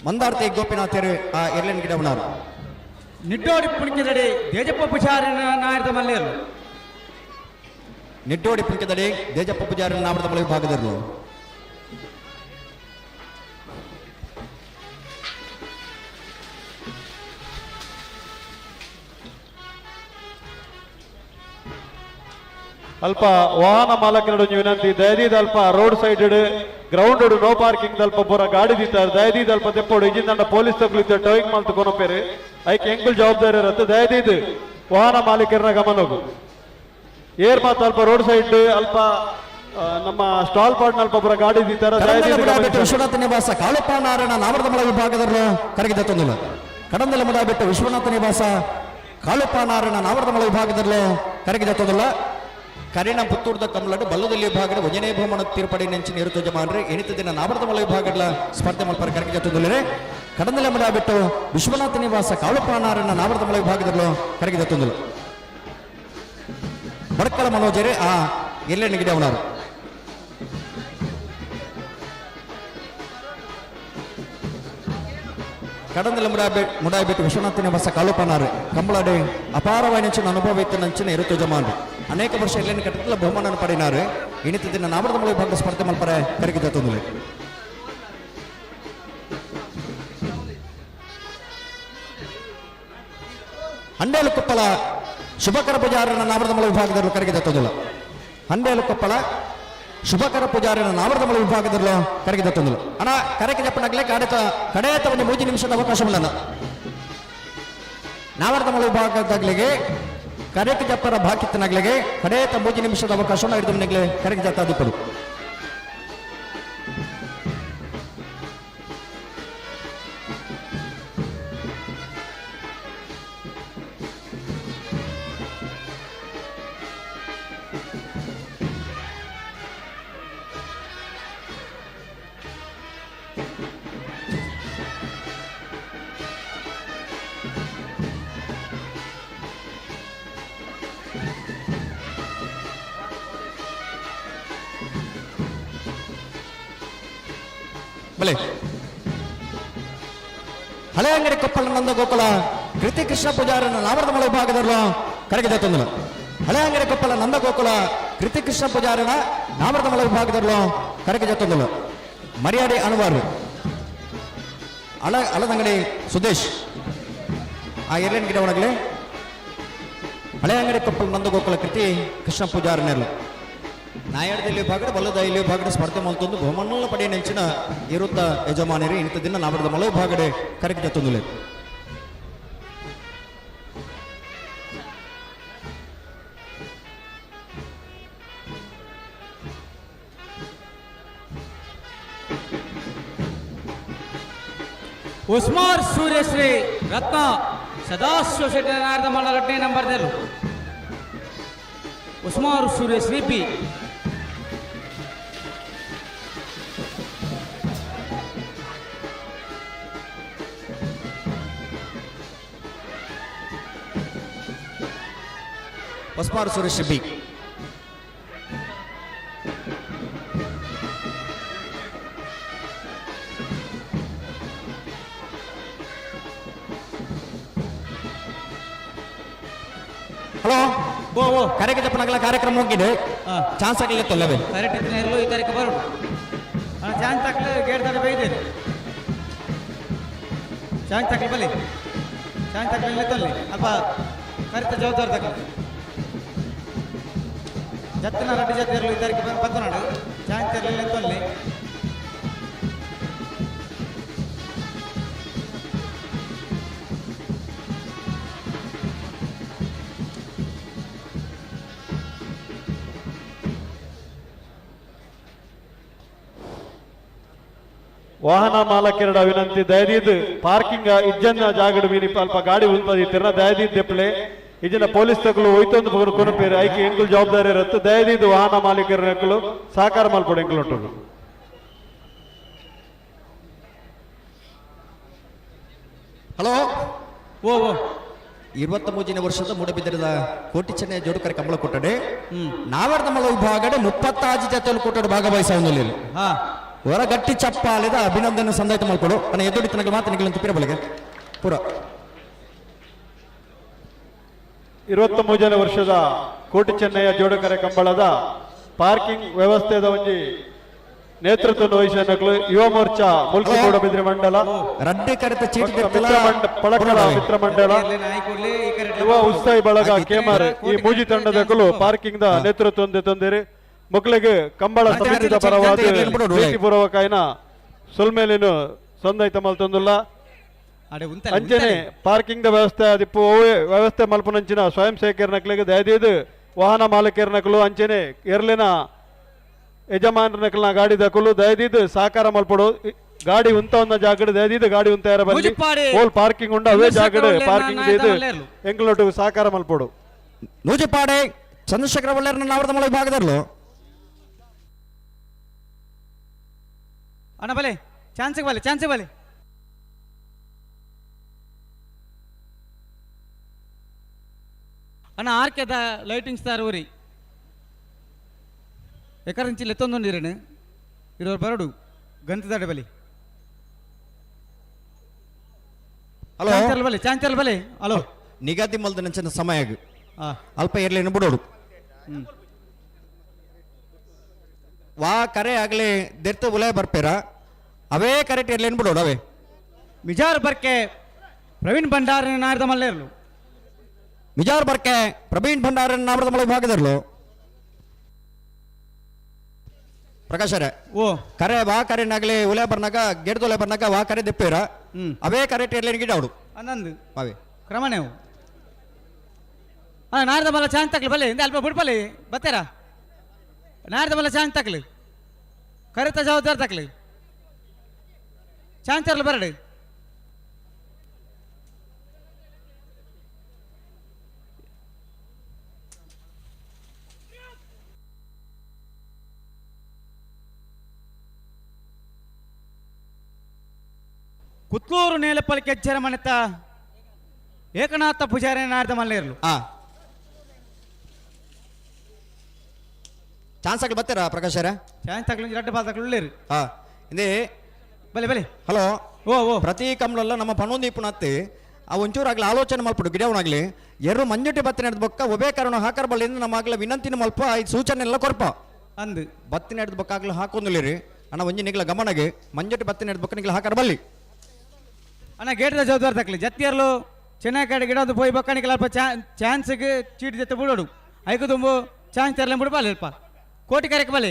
ಮಂದಾರ್ತಿ ಗೋಪಿನಾಥರು ಆ ಎರ್ಲೆನ್ ಗಿಡವನಾರು ನಿಡ್ಡೋಡಿ ಪುಣಿಕೆದಡಿ ದೇಜಪ್ಪ ಪೂಜಾರಿನ ನಾಯರ್ದ ಮಲ್ಲೆರು ನಿಡ್ಡೋಡಿ ಪುಣಿಕೆದಡಿ ದೇಜಪ್ಪ ಪೂಜಾರಿ ನಾವರದ ಮಳೆ ವಿಭಾಗದಲ್ಲೂ ಅಲ್ಪ ವಾಹನ ಮಾಲಕರು ವಿನಂತಿ ದಯದೀದ ಅಲ್ಪ road side ground no parking ಅಲ್ಪ ಪೂರ ಗಾಡಿ ದಿತ್ತಾರೆ ದಯದೀದ ಅಲ್ಪ ತೆಪ್ಪೋಡು ಇಜಿಂದ ಪೊಲೀಸ್ ತಗೊಳಿತ ಟೋಯಿಂಗ್ ಮಾಲ್ತು ಕೊನಪೇರು ಐಕೆ ಎಂಕುಲ್ ಜವಾಬ್ದಾರಿ ಇರತ್ತೆ ದಯದೀದ್ ವಾಹನ ಮಾಲೀಕರನ್ನ ಗಮನಗು ಏರ್ ಮಾತು ಅಲ್ಪ ರೋಡ್ ಸೈಡ್ ಅಲ್ಪ ನಮ್ಮ ಸ್ಟಾಲ್ ಪಾರ್ಟ್ ಅಲ್ಪ ಪೂರ ಗಾಡಿ ದಿತ್ತಾರೆ ವಿಶ್ವನಾಥ ನಿವಾಸ ಕಾಳುಪ್ಪ ನಾರಾಯಣ ನಾವರದ ಮಳೆ ವಿಭಾಗದಲ್ಲೂ ಕರೆಗೆ ತೊಂದಿಲ್ಲ. ಕಡಂದಲ ಮುಡ ಬಿಟ್ಟು ವಿಶ್ವನಾಥ ನಿವಾಸ ಕಾಳುಪ್ಪ ನಾರಾಯಣ ನಾವರದ ಮಳೆ ವಿಭಾಗದಲ್ಲೂ ಕರೆಗೆ ತೊಂದಿಲ್ಲ. ಕರಿಣ ಪುತ್ತೂರ್ದ ಕಮಲಡು ಬಲ್ಲದಲ್ಲಿ ವಿಭಾಗದ 1ನೇ ಬಹುಮಾನ ತೀರ್ಪಡಿ ನೆಂಚಿನ ಇರುತ್ತ ಜಮಾನ್ರಿ ಎನಿತ ದಿನ ನಾವರದ ಮಳೆ ವಿಭಾಗದ ಸ್ಪರ್ಧೆ ಮಲ್ಪರ ಕರೆಗೆ ತೊಂದಿಲ್ಲರೆ ಕಡಂದಲ ಮುಡ ಬಿಟ್ಟು ವಿಶ್ವನಾಥ ನಿವಾಸ ಕಾಳುಪ್ಪ ನಾರಾಯಣ ನಾವರದ ಮಳೆ ವಿಭಾಗದಲ್ಲೂ ಕರೆಗೆ ತೊಂದಿಲ್ಲ. ಬಡಕಳ ಮನೋಜರೇ ಆ ಎಲ್ಲೆಣ್ಣಿಗೆ ಅವನಾರು ಕಡಂದಲ ಮುಡಾಯ್ಬಿಟ್ಟು ವಿಶ್ವನಾಥ ನಿವಾಸ ಕಾಳುಪನಾರು ಕಂಬಳಡೆ ಅಪಾರವಾದ ನೆಂಚಿನ ಅನುಭವ ಇತ್ತು ನಂಚಿನ ಇರುತ್ತು ಜಮಾನ್ರಿ ಅನೇಕ ವರ್ಷ ಎಲ್ಲೆಣ್ಣೆ ಕಟ್ಟಲ ಬಹುಮಾನ ಪಡಿನಾರು ಇನಿತ ದಿನ ನಾವರದ ಮಳೆ ವಿಭಾಗ ಸ್ಪರ್ಧೆ ಮಲ್ಪರ ಕರೆಗೆ ತೊಂದಿಲ್ಲ. ಹಂಡೇಲು ಕೊಪ್ಪಳ ಶುಭಕರ ಪೂಜಾರನ ನಾವರದ ಮಳೆ ವಿಭಾಗದಲ್ಲೂ ಕರೆಗೆ ತೊಂದಿಲ್ಲ. ಹಂಡೇಲು ಕೊಪ್ಪಳ ಶುಭಕರ ಪೂಜಾರಿನ ನಾವರದ ಮಳೆ ವಿಭಾಗದಲ್ಲೂ ಕರೆಗೆ ತೊಂದಿಲ್ಲ. ಅಣ್ಣ ಕರೆಗೆ ಜಪ್ಪನಾಗಲೇ ಕಡೆಯತ ಒಂದು 3 ನಿಮಿಷದ ಅವಕಾಶವಿಲ್ಲ. ನಾವರದ ಮಳೆ ವಿಭಾಗದಾಗಲಿಗೆ ಕರೆಗೆ ಜಪ್ಪರ ಬಾಕಿತ್ತನಾಗಲಿಗೆ ಕಡೆಯತ 3 ನಿಮಿಷದ ಅವಕಾಶವನ್ನು ಹಿಡಿದವನಿಗೆ ಕರೆಗೆ ಜತ್ತಾದಿಪ್ಪರು ಬಲೆ ಹಳೆ ಅಂಗಡಿ ಕೊಪ್ಪಳ ನಂದ ಗೋಕುಲ ಕೃತಿ ಕೃಷ್ಣ ಪೂಜಾರನ ನಾವರದ ಮಳೆ ವಿಭಾಗದಲ್ಲೂ ಕರೆಗೆ ತೊಂದಿಲ್ಲ. ಹಳೆ ಅಂಗಡಿ ಕೊಪ್ಪಳ ನಂದ ಗೋಕುಲ ಕೃತಿ ಕೃಷ್ಣ ಪೂಜಾರನ ನಾವರದ ಮಳೆ ವಿಭಾಗದಲ್ಲೂ ಕರೆಗೆ ತೊಂದಿಲ್ಲ. ಮರ್ಯಾದೆ ಅನುವಾರು ಹಳದಂಗಡಿ ಸುದೇಶ್ ಆ ಎರ್ಲೆನ್ ಗಿಡ ಒಣಗಲಿ ಹಳೆ ಅಂಗಡಿ ಕೊಪ್ಪಳ ನಂದ ಗೋಕುಲ ಕೃತಿ ಕೃಷ್ಣ ಪೂಜಾರನೆಲ್ಲ ನಾಯಡದಲ್ಲಿ ವಿಭಾಗದ ಬಲ್ಲದಲ್ಲಿ ವಿಭಾಗದ ಸ್ಪರ್ಧೆ ಮಲ್ತೊಂದು ಬಹುಮಾನ ಪಡೆಯ ನೆಂಚಿನ ಇರುತ್ತ ಯಜಮಾನರು ಇಂಥ ದಿನ ನಾವರದ ಮಳೆ ವಿಭಾಗಡೆ ಕರೆಗೆ ತೊಂದಿಲ್ಲ. ಉಸ್ಮಾರ್ ಸೂರ್ಯಶ್ರೀ ರತ್ನ ಸದಾಶಿವ ಶೆಟ್ಟಿ ನಾರದ ಮಂಡಲ 8ನೇ ನಂಬರ್ದಲ್ಲೂ ಉಸ್ಮಾರ್ ಸೂರ್ಯಶ್ರೀ ಪಿ ಉಸ್ಮಾರ್ ಸುರೇಶ್ ಬಿ. ಹಲೋ ಕರೆಗೆ ಜಪ್ಪನಗಲ ಕಾರ್ಯಕ್ರಮ ಹೋಗಿದೆ ಚಾನ್ಸ್ ಆಗಲಿಲ್ಲ ತೊಲ್ಲವೆ ಕರೆಕ್ಟ್ ಇದ್ರೆ ಎಲ್ಲೋ ಈ ತಾರೀಕು ಬರೋದು ಚಾನ್ಸ್ ತಕ್ಕಲು ಗೇಟ್ ದಾಡಿ ಬೈದೆ ಚಾನ್ಸ್ ತಕ್ಕಲು ಬಲ್ಲಿ ಚಾನ್ಸ್ ತಕ್ಕಲು ತೊಲ್ಲಿ ಅಪ್ಪ ಕರೆಕ್ಟ್ ಜವಾಬ್ದಾರಿ ತಕ್ಕಲು ಜತ್ತಿನ ರಡ್ಡಿ ಜಾತಿ ಇರಲು ಈ ತಾರೀಕು ಬಂತು ನಾಡು ಚಾನ್ಸ್ ಇರಲಿಲ್ಲ ತೊಲ್ಲಿ ವಾಹನ ಮಾಲಕರ ವಿನಂತಿ ದಯದೀದ್ ಪಾರ್ಕಿಂಗ್ ಇಜ್ಜನ್ನ ಜಾಗಡ್ ಮೀನಿ ಅಲ್ಪ ಗಾಡಿ ಉಂಟದಿ ತಿರ್ನ ದಯದೀದ್ ದೆಪ್ಲೆ ಇಜ್ಜನ ಪೊಲೀಸ್ ತಕಲು ಒಯ್ತೊಂದು ಪಗರು ಕೊನಪೇರು ಐಕೆ ಎಂಕುಲು ಜವಾಬ್ದಾರಿ ಇರತ್ತು ದಯದೀದ್ ವಾಹನ ಮಾಲೀಕರ ಎಂಕುಲು ಸಹಕಾರ ಮಲ್ಪಡು ಎಂಕುಲು ಉಂಟು. ಹಲೋ 23ನೇ ವರ್ಷದ ಮೂಡಬಿದಿರದ ಕೋಟಿ ಚೆನ್ನೈ ಜೋಡುಕರೆ ಕಂಬಳ ಕೊಟ್ಟಡೆ ನಾವರ್ದ ಮಲ ವಿಭಾಗಡೆ 36 ಜೊತೆ ಕೊಟ್ಟಡೆ ಭಾಗವಹಿಸಲಿಲ್ಲ ಹೊರ ಗಟ್ಟಿ ಚಪ್ಪಾಲಿದ ಅಭಿನಂದನೆ ಸಂದಾಯಿತ ಮಾಡ್ಕೊಡು ನನ್ನ ಎದುಡಿ ತನಗೆ ಮಾತನಿಗೆ ತುಪ್ಪಿರ ಬಳಿಗೆ ಪೂರ 23ನೇ ವರ್ಷದ ಕೋಟಿ ಚೆನ್ನಯ್ಯ ಜೋಡುಕರೆ ಕಂಬಳದ ಪಾರ್ಕಿಂಗ್ ವ್ಯವಸ್ಥೆದ ಒಂಜಿ ನೇತೃತ್ವ ವಹಿಸಲು ಯುವ ಮೋರ್ಚಾ ಮುಲ್ಕ ಮೂಡಬಿದ್ರೆ ಮಂಡಲ ರಡ್ಡೆ ಕರೆತ ಚೀಟಿ ಪಳಕಲ ಮಿತ್ರ ಮಂಡಲ ಯುವ ಉತ್ಸಾಹಿ ಬಳಗ ಕೇಮಾರ್ ಈ ಮೂಜಿ ತಂಡದಕ್ಕೂ ಪಾರ್ಕಿಂಗ್ ದ ನೇತೃತ್ವ ತಂದಿರಿ ಮಕ್ಕಳಿಗೆ ಕಂಬಳ ಸಮಿತಿದ ಪರವಾದ ಪ್ರೀತಿಪೂರ್ವಕಾಯಿನ ಸೊಲ್ಮೇಲಿನ ಸಂದಾಯಿತ ಮಲ್ತೊಂದುಲ್ಲ ಅಂಚನೆ ಪಾರ್ಕಿಂಗ್ ದ ವ್ಯವಸ್ಥೆ ಅದಿಪ್ಪು ವ್ಯವಸ್ಥೆ ಮಲ್ಪನಂಚಿನ ಸ್ವಯಂ ಸೇವಕರನಕ್ಲಿಗೆ ದಯದೀದು ವಾಹನ ಮಾಲೀಕರನಕಲು ಅಂಚನೆ ಎರ್ಲಿನ ಯಜಮಾನರನಕಲ್ನ ಗಾಡಿ ದಕ್ಕಲು ದಯದೀದು ಸಹಕಾರ ಮಲ್ಪಡು ಗಾಡಿ ಉಂತ ಒಂದ ಜಾಗಡೆ ದಯದೀದು ಗಾಡಿ ಉಂತ ಇರಬಲ್ಲಿ ಹೋಲ್ ಪಾರ್ಕಿಂಗ್ ಉಂಡ ಅವೇ ಜಾಗಡೆ ಪಾರ್ಕಿಂಗ್ ಇದು ಎಂಕ್ಲೊಟ್ಟು ಸಹಕಾರ ಮಲ್ಪಡು ನೂಜಿಪಾಡೆ ಚಂದ್ರಶೇಖರ ಒಳ್ಳೆಯರನ್ನ ಅವರದ ಮಳೆ ಭಾಗದಲ್ಲೂ ಅಣ್ಣ ಬಲೆ ಚಾನ್ಸಿಗೆ ಬಲೆ ಅಣ್ಣ ಆರ್ಕೆದ ಲೈಟಿಂಗ್ ಸ್ಟಾರ್ ಊರಿ ಎಕರಂಚಿಲ್ ಎತ್ತೊಂದೊಂದಿರೇನು ಇರೋರು ಬರಡು ಗಂತದಾಡೆ ಬಲಿ ಹಲೋ ಚಾಂಚಲ್ ಬಲೆ ಹಲೋ ನಿಗದಿ ಮಲ್ದ ನಂಚಿನ ಸಮಯ ಅಲ್ಪ ಇರ್ಲೇನು ಬಿಡೋಡು ವಾ ಕರೆ ಆಗ್ಲಿ ದೆರ್ತ ಉಲಯ ಬರ್ಪೇರ ಅವೇ ಕರೆಕ್ಟ್ ಇರ್ಲೇನು ಬಿಡೋಡು ಅವೇ ಮಿಜಾರ್ ಬರ್ಕೆ ಪ್ರವೀಣ್ ಭಂಡಾರ ನಾರ್ದ ಮಲ್ಲೇರ್ಲು ಮಿಜಾರ್ ಬರ್ಕೆ ಪ್ರವೀಣ್ ಭಂಡಾರ ನಾರ್ದ ಮಳೆ ಭಾಗದರ್ಲು ಪ್ರಕಾಶರೇ ಕರೆ ವಾ ಕರೆ ನಾಗ್ಲಿ ಉಲಯ ಬರ್ನಾಗ ಗೆಡ್ದೊಲೆ ಬರ್ನಾಗ ವಾ ಕರೆ ದೆಪ್ಪೇರ ಅವೇ ಕರೆಕ್ಟ್ ಇರ್ಲೇನು ಗಿಡ ಅವಡು ಅನ್ನಂದು ಅವೇ ಕ್ರಮಣೇವು ನಾರ್ದ ಮಲ್ಲ ಚಾಂದ್ ತಕ್ಲಿ ಬಲೆ ಇಂದ ಅಲ್ಪ ಬಿಡ್ಬಲೆ ಬತ್ತೇರಾ ನಾರ್ದ ಮಲ್ಲ ಚಾಂದ್ ತಕ್ಲಿ ಕರೆತ ಜವಾಬ್ದಾರಿ ತಕ್ಲಿ ಚಾಂದ್ ತರ್ಲಿ ಬರಡು ಕುತ್ತೂರು ನೇಲಪಲ್ಲಿ ಕೆಚ್ಚರ ಮನೆತ ಏಕನಾಥ ಪೂಜಾರಿ ನಾರ್ದ ಮಲ್ಲೇರ್ಲು ಚಾನ್ಸ್ ಆಗ್ಲಿ ಬರ್ತೀರಾ ಪ್ರಕಾಶರ ಚಾನ್ಸ್ ತಗ್ಲಿ ರಡ್ಡ ಬಾಲ್ ತಗೊಳ್ಳೇರು ಇಂದೇ ಬಲೆ ಹಲೋ ಪ್ರತಿ ಕಂಬಳಲ್ಲ ನಮ್ಮ ಪಣೊಂದೀಪುನತ್ತಿ ಆ ಒಂಚೂರಾಗ್ಲಿ ಆಲೋಚನೆ ಮಲ್ಪಡು ಗಿಡವನಾಗ್ಲಿ ಎರಡು ಮಂಜುಟಿ ಬತ್ತಿನ ಹಿಡಿದ ಬೊಕ್ಕ ಒಬೇ ಕಾರಣ ಹಾಕರ ಬಲ್ಲಿಂದ ನಮ್ಮ ಆಗ್ಲ ವಿನಂತಿನ ಮಲ್ಪ ಐದು ಸೂಚನೆ ಎಲ್ಲ ಕೊರಪ ಅಂದು ಬತ್ತಿನ ಹಿಡಿದ ಬೊಕ್ಕಾಗ್ಲಿ ಹಾಕೊಂದಿಲ್ಲಿರಿ ಅಣ್ಣ ಒಂಜಿ ನಿಗ್ಲ ಗಮನಗೆ ಮಂಜುಟಿ ಬತ್ತಿನ ಹಿಡಿದ ಬೊಕ್ಕ ನಿಗ್ಲ ಹಾಕರ ಬಲ್ಲಿ ಅಣ್ಣ ಗೇಟ್ದ ಜವಾಬ್ದಾರಿ ತಕ್ಲಿ ಜತ್ತಿಯರ್ಲು ಚೆನ್ನಾಗಿ ಕಡೆ ಗಿಡ ಒಂದು ಪೋಯ್ ಬಕ್ಕಣಿಗೆ ಅಲ್ಪ ಚಾನ್ಸ್ಗೆ ಚೀಟಿ ಜೊತೆ ಬಿಡೋಡು ಐಕು ತುಂಬು ಚಾನ್ಸ್ ತರಲ ಬಿಡ್ಬಲ್ಲ ಅಲ್ಪ ಕೋಟಿ ಕರೆಕ್ ಬಲೆ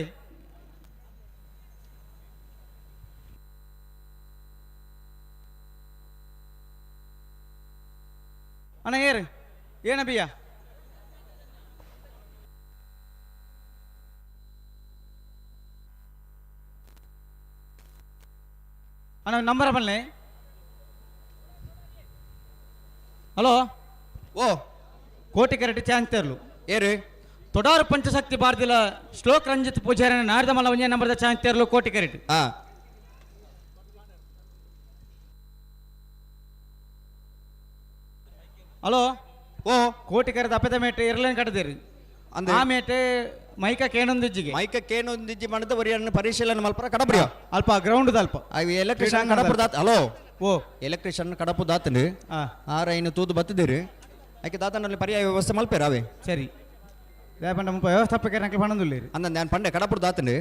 ಅಣ್ಣ ಏನಬಿಯ ಅಣ್ಣ ನಂಬರ್ ಬನ್ನಿ ಹಲೋ ಓ ಕೋಟಿ ಕರೆಕ್ಟ್ ಚಾನ್ಸ್ ತೆರಲು ಏರಿ ತೊಡಾರು ಪಂಚಶಕ್ತಿ ಭಾರತಿಲ ಶ್ಲೋಕ್ ರಂಜಿತ್ ಪೂಜಾರಿ ನಾಡ್ದ ಮಲ್ಲ ಒಂಜೆ ನಂಬರ್ದ ಚಾನ್ಸ್ ತೆರಲು ಕೋಟಿ ಕರೆಕ್ಟ್. ಹಾ ಹಲೋ ಓ ಕೋಟಿ ಕರೆದ ಅಪೆದ ಮೇಟೆ ಇರ್ಲೇನ್ ಕಟ್ಟದೇರಿ ಅಂದ್ರೆ ಆ ಮೇಟೆ ಮೈಕ ಕೇನೊಂದಿಜ್ಜಿಗೆ ಮೈಕಕ್ಕೇನೊಂದಿಜ್ಜಿ ಮಾಡಿದ ವರಿಯನ್ನು ಪರಿಶೀಲನೆ ಮಲ್ಪರ ಕಡಬ್ರಿಯ ಅಲ್ಪ ಗ್ರೌಂಡ್ ಅಲ್ಪ ಎಲೆಕ್ಟ್ರಿಷಿಯನ್ ಕಡಪುದಾತ್ ಹಲೋ ಓ ಎಲೆಕ್ಟ್ರಿಷಿಯನ್ ಕಡಪು ದಾತನು ಆರೈನು ತೂದು ಬತ್ತಿದ್ದೀರಿ ಆಕೆ ದಾತನಲ್ಲಿ ಪರ್ಯಾಯ ವ್ಯವಸ್ಥೆ ಮಲ್ಪೇರ ಅವೇ ಸರಿ ರೇಪಂಡ ಮುಪ್ಪ ವ್ಯವಸ್ಥಾಪಕ ನಂಗೆ ಪಣಂದುಲ್ಲೇರಿ ಅಂದ ನಾನು ಪಂಡೆ ಕಡಪುರ ದಾತನು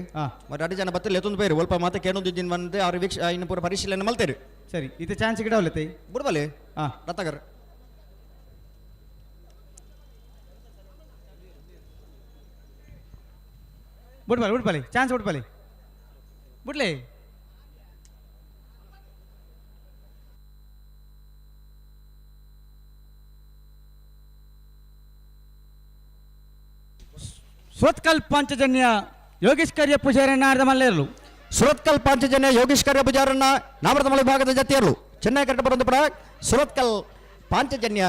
ಮತ್ತೆ ಅಡಿ ಜನ ಬತ್ತಲ್ಲಿ ಎತ್ತೊಂದು ಬೇರೆ ಸ್ವಲ್ಪ ಮಾತೆ ಕೇನೊಂದಿಜ್ಜಿನ ಬಂದು ಅವ್ರ ವೀಕ್ಷ ಇನ್ನು ಪೂರ ಪರಿಶೀಲನೆ ಮಲ್ತೇರಿ ಸರಿ ಇದು ಚಾನ್ಸ್ ಗಿಡವಲ್ಲತ್ತೆ ಬಿಡ್ಬಲೆ ರತ್ತಗರ್ ಬಿಡ್ಬಲಿ ಚಾನ್ಸ್ ಬಿಡ್ಬಲಿ ಬಿಡ್ಲಿ ಸ್ವತ್ಕಲ್ ಪಾಂಚಜನ್ಯ ಯೋಗೇಶ್ ಕರ್ಯ ಪೂಜಾರನ್ನ ಅರ್ಧ ಮಲ್ಲೇರ್ಲು ಸುರತ್ಕಲ್ ಪಾಂಚಜನ್ಯ ಯೋಗೇಶ್ ಕರ್ಯ ಪೂಜಾರನ್ನ ನಾಮೃತಮಲ ವಿಭಾಗದ ಜತೆಯರು ಚೆನ್ನೈ ಕರೆಕ್ಟ್ ಬರೋದು ಪಡ ಸುರತ್ಕಲ್ ಪಾಂಚಜನ್ಯ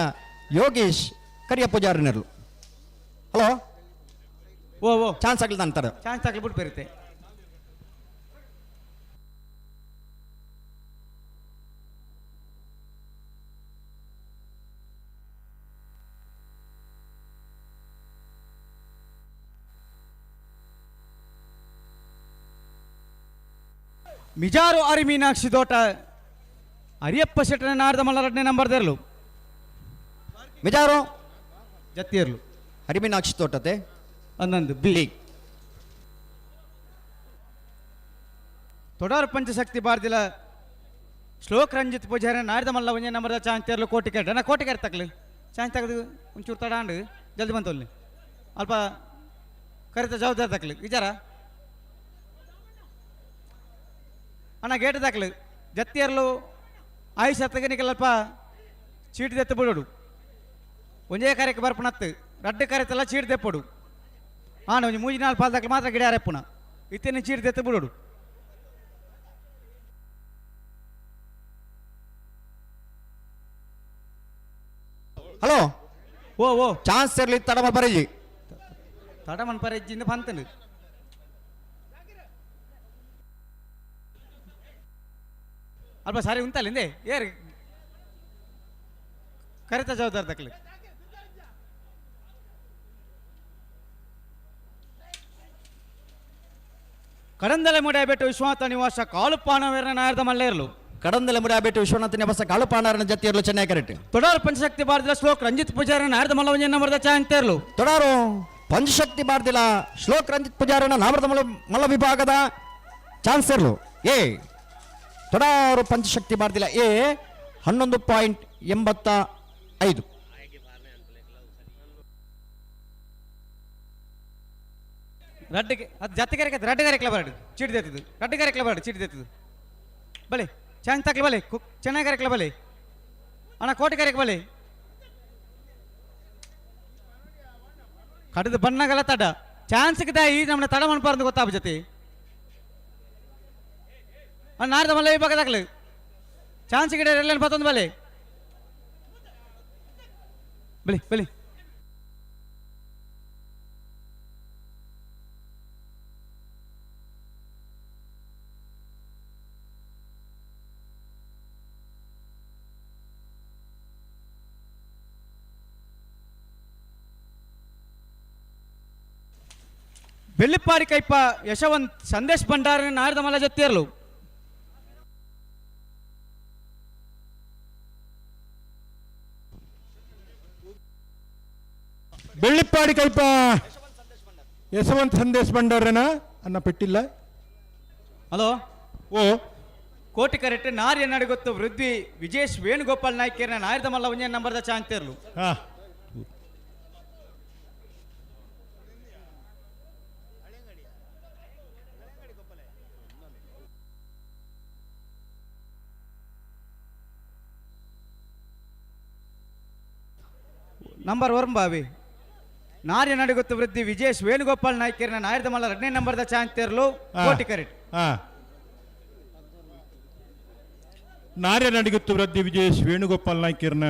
ಯೋಗೇಶ್ ಕರ್ಯ ಪೂಜಾರನರು. ಹಲೋ ಓ ಓ ಚಾನ್ಸ್ ಆಗ್ಲಿಲ್ಲ ಅಂತಾರೆ ಚಾನ್ಸ್ ಆಗ್ಲಿ ಬಿಟ್ಟು ಬರುತ್ತೆ. ಮಿಜಾರು ಅರಿ ಮೀನಾಕ್ಷಿ ತೋಟ ಅರಿಯಪ್ಪ ಶೆಟ್ಟನ ನಾಡ್ದ ಮಲ್ಲ 2ನೇ ನಂಬರ್ ತೆರಲು ಮಿಜಾರು ಜತ್ತಿಯರ್ಲು ಹರಿಮೀನಾಕ್ಷಿ ತೋಟತೆ ಅನ್ನೊಂದು ಬಿಳಿ ತೊಡಾರು ಪಂಚಶಕ್ತಿ ಭಾರತಿಲ ಶ್ಲೋಕ್ ರಂಜಿತ್ ಪೂಜಾರಿ ನಾಡ್ದ ಮಲ್ಲ ಒಂಜೆ ನಂಬರ್ದ ಚಾನ್ಸ್ ತೆರಲು ಕೋಟಿ ಕೆಟ್ಟ ನಾ ಕೋಟಿ ಕೆಟ್ಟ ತಕ್ಲಿ ಚಾನ್ಸ್ ತೆಗೆದು ಒಂಚೂರು ತಡಾಂಡು ಜಲ್ದಿ ಬಂತಲ್ಲಿ ಅಲ್ಪ ಕರೆತ ಜವಾಬ್ದಾರಿ ತಕ್ಲಿ ವಿಚಾರ ಅಣ್ಣ ಗೇಟ್ ದಾಖಲೆ ಜತ್ತಿಯರ್ಲು ಆಯುಷ್ ಹತ್ತಗನಿಗೆಲ್ಲಪ್ಪ ಚೀಟಿ ತೆತ್ತು ಬಿಡೋಡು ಒಂದೇ ಕಾರ್ಯಕ್ಕೆ ಬರ್ಪಣತ್ತು ರಡ್ಡು ಕಾರ್ಯತ್ತೆಲ್ಲ ಚೀಟಿ ತೆಪ್ಪಡು ಹಾಂ ಒಂದು 3-4 ಪಾಲ್ ದಾಖಲೆ ಮಾತ್ರ ಗಿಡ ಅರೆಪ್ಪುಣ ಇತ್ತೇನೆ ಚೀಟಿ ತೆತ್ತು ಬಿಡೋಡು. ಹಲೋ ಓ ಓ ಚಾನ್ಸ್ ಇರ್ಲಿ ತಡಮ ಬರೀಜಿ ತಡಮನ್ ಪರೆಜ್ಜಿಂದ ಬಂತನು ಅಲ್ಪ ಸಾರಿ ಉಂಟಲ್ಲಿಂದೆ ಏರು ಕರೆತ ಜವಾಬ್ದಾರಿ ತಕ್ಲಿ ಕಡಂದಲೆ ಮುಡಿಯಬೇಟ್ಟು ವಿಶ್ವನಾಥ ನಿವಾಸ ಕಾಳುಪಾಣವೇರನ ನಾಯರ್ದ ಮಲ್ಲೇರ್ಲು ಕಡಂದಲೆ ಮುಡಿಯಬೇಟ್ಟು ವಿಶ್ವನಾಥ ನಿವಾಸ ಕಾಳುಪಾಣಾರನ ಜತಿಯರ್ಲು ಚೆನ್ನೈ ಕರೆಕ್ಟ್. ತೊಡಾರು ಪಂಚಶಕ್ತಿ ಭಾರತಿಲ ಶ್ಲೋಕ್ ರಂಜಿತ್ ಪೂಜಾರಿ ನಾಯರ್ದ ಮಲ್ಲ ಒಂಜೆ ನಂಬರ್ದ ಚಾನ್ಸ್ ತೆರಲು ತೊಡಾರು ಪಂಚಶಕ್ತಿ ಭಾರತಿಲ ಶ್ಲೋಕ್ ರಂಜಿತ್ ಪೂಜಾರನ ನಾಮೃತ ಮಲ್ಲ ವಿಭಾಗದ ಚಾನ್ಸ್ ಇರ್ಲು ಏ ತೊಡಾರು ಪಂಚಶಕ್ತಿ ಭಾರತಿಲ ಎ 11.85 ರಡ್ಡಿಗೆ ಅದು ಜತ್ತಿಗೆರೆ ರಡ್ಡಿಗಾರೆಕ್ಲ ಬರಡು ಚೀಟಿ ತೆತ್ತದು ರಡ್ಡಿಗಾರೆಕ್ಲ ಬರಡು ಚೀಟಿ ತೆತ್ತದು ಬಲೆ ಚಾನ್ಸ್ ತಕ್ಲಿ ಬಲೆ ಚೆನ್ನಾಗಾರೆಕ್ಲ ಬಲೆ ಅಣ್ಣ ಕೋಟಿಗಾರೆಕ್ ಬಲೆ ಕಡದು ಬಣ್ಣಗಲ ತಡ ಚಾನ್ಸ್ಗೆ ತಾಯಿ ನಮ್ಮನ್ನ ತಡ ಮನ್ಪಾರ್ದು ಗೊತ್ತಾಗ ಜೊತೆ ನಾಡ್ದ ಮಲ್ಲ ವಿಭಾಗದಾಗ್ಲಿ ಚಾನ್ಸ್ ಗಿಡ ಎಲ್ಲ ಬತ್ತೊಂದು ಬಲೆ ಬಲಿ ಬಲಿ ಬೆಳ್ಳಿಪ್ಪಾಡಿ ಕೈಪ ಯಶವಂತ್ ಸಂದೇಶ್ ಭಂಡಾರ ನಾಡ್ದ ಮಲ್ಲ ಜೊತೆಯರ್ಲು ಬೆಳ್ಳಿಪ್ಪಾಡಿ ಕಲ್ಪ ಯಶವಂತ್ ಸಂದೇಶ್ ಭಂಡಾರನ ಅನ್ನ ಪೆಟ್ಟಿಲ್ಲ. ಹಲೋ ಓ ಕೋಟಿ ಕರೆಕ್ಟ್ ನಾರ್ಯ ನಡಿಗೊತ್ತು ವೃದ್ಧಿ ವಿಜೇಶ್ ವೇಣುಗೋಪಾಲ್ ನಾಯ್ಕೇರ್ನ ನಾಯ್ದ ಮಲ್ಲ ಒಂಜೆ ನಂಬರ್ದ ಚಾನ್ಸ್ ತೆರಲು ನಂಬರ್ 1 ಬಾವಿ ನಾರ್ಯ ನಡಿಗೊತ್ತು ವೃದ್ಧಿ ವಿಜೇಶ್ ವೇಣುಗೋಪಾಲ್ ನಾಯ್ಕೇರ್ನ ನಾಯ್ದ ಮಲ್ಲ 2ನೇ ನಂಬರ್ದ ಚಾನ್ಸ್ ತೆರಲು ಕೋಟಿ ಕರೆಕ್ಟ್. ನಾರ್ಯ ನಡಿಗುತ್ತು ವೃದ್ಧಿ ವಿಜೇಶ್ ವೇಣುಗೋಪಾಲ್ ನಾಯ್ಕರ್ನ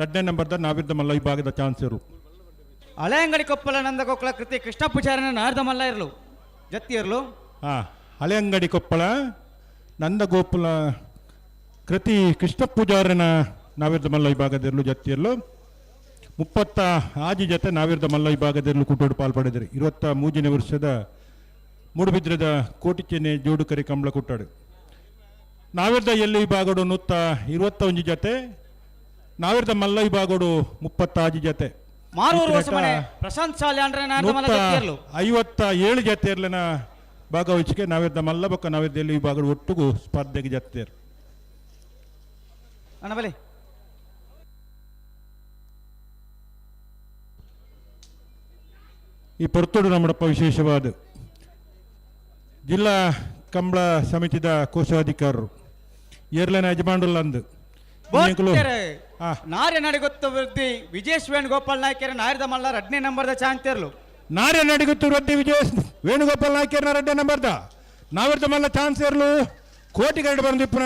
ಎರಡನೇ ನಂಬರ್ದ ನಾವಿರ್ದ ಮಲ್ಲ ವಿಭಾಗದ ಚಾನ್ಸ್ ಇರು. ಹಳೆ ಅಂಗಡಿ ಕೊಪ್ಪಳ ನಂದಗೋಕುಲ ಕೃತಿ ಕೃಷ್ಣ ಪೂಜಾರನ ನಾರದ ಮಲ್ಲ ಇರಲು ಜತ್ತಿ ಇರಲು. ಹಳೆ ಅಂಗಡಿ ಕೊಪ್ಪಳ ನಂದಗೋಪುಲ ಕೃತಿ ಕೃಷ್ಣ ಪೂಜಾರನ ನಾವಿರ್ದ ಮಲ್ಲ ವಿಭಾಗದಿರಲು ಜತ್ತಿ ಇರಲು 30 ಜೊತೆ ನಾವಿರ್ದ ಮಲ್ಲ ವಿಭಾಗದಿರಲು ಕೂಟೋಡು ಪಾಲ್ಪಡಿದ್ರಿ. 23ನೇ ವರ್ಷದ ಮೂಡುಬಿದ್ರದ ಕೋಟಿ ಚೆನ್ನೆ ಜೋಡುಕರಿ ಕಂಬಳ ಕುಟ್ಟಾಡು ನಾವಿರ್ದ ಎಲ್ಲಿ ವಿಭಾಗಡು 121 ಜೊತೆ ನಾವಿರ್ದ ಮಲ್ಲ ವಿಭಾಗಡು 30 ಜೊತೆ ಪ್ರಶಾಂತ್ ಶಾಲೆ ಅಂದ್ರೆ ನಾರದ ಮಲ್ಲ ಜತ್ತಿ ಇರಲು 57 ಜೊತೆ ಇರ್ಲಿನ ಭಾಗವಹಿಸಿಕೆ ನಾವಿರ್ದ ಮಲ್ಲ ಬೊಕ್ಕ ನಾವಿರ್ದ ಎಲ್ಲಿ ವಿಭಾಗಡು ಒಟ್ಟಿಗೂ ಸ್ಪರ್ಧೆಗೆ ಜತ್ತೇರು. ಅಣ್ಣ ಬಲಿ ಈ ಪೊರ್ತೋಡು ನಮ್ಮಡಪ್ಪ ವಿಶೇಷವಾದ ಜಿಲ್ಲಾ ಕಂಬಳ ಸಮಿತಿದ ಕೋಶಾಧಿಕಾರರು ಏರ್ಲೈನ್ ಯಜಮಾನರುಲ್ಲ ಅಂದು ನಾರ್ಯ ನಡಿಗೊತ್ತು ವೃದ್ಧಿ ವಿಜೇಶ್ ವೇಣುಗೋಪಾಲ್ ನಾಯ್ಕರ ನಾಯರದ ಮಲ್ಲ 2ನೇ ನಂಬರ್ದ ಚಾನ್ಸ್ ಇರಲು. ನಾರ್ಯ ನಡಿಗೊತ್ತು ವೃದ್ಧಿ ವಿಜೇಶ್ ವೇಣುಗೋಪಾಲ್ ನಾಯ್ಕರ 2ನೇ ನಂಬರ್ದ ನಾವಿರ್ದ ಮಲ್ಲ ಚಾನ್ಸ್ ಇರಲು ಕೋಟಿಗರಡು ಬಂದಿಪ್ಪನ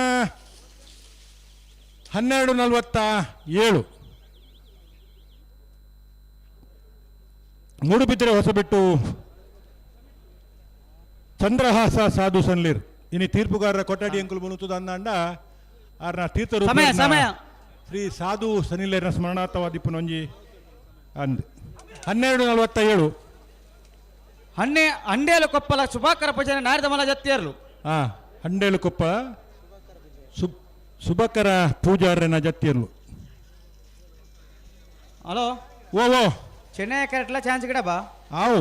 12:47 ಮೂಡುಬಿದ್ರೆ ಹೊಸಬಿಟ್ಟು ಚಂದ್ರಹಾಸ ಸಾಧು ಸನ್ಲೀರ್ ಇನಿ ತೀರ್ಪುಗಾರರ ಕೊಠಡಿ ಅಂಕುಲು ಮುನುತುದ ಅಂದಾಂಡ ಆರ್ನ ತೀರ್ಥರೂಪ ಶ್ರೀ ಸಾಧು ಸನಿಲೇರ್ನ ಸ್ಮರಣಾರ್ಥವಾದಿಪ್ಪನೊಂಜಿ ಅಂದ್ 12:47 ಹಂಡೇಲು ಕೊಪ್ಪಲ ಶುಭಾಕರ ಪೂಜನೆ ನಾರದ ಮಲ್ಲ ಜತ್ತಿ ಇರಲು. ಹಂಡೇಲು ಕೊಪ್ಪ ಸುಭಕರ ಪೂಜಾರನ ಜತ್ತಿ ಇರಲು. ಹಲೋ ಓ ಚೆನ್ನೈ ಕರೆಕ್ಟ್ಲ ಚಾನ್ಸ್ ಗಿಡ ಬಾ ಆವು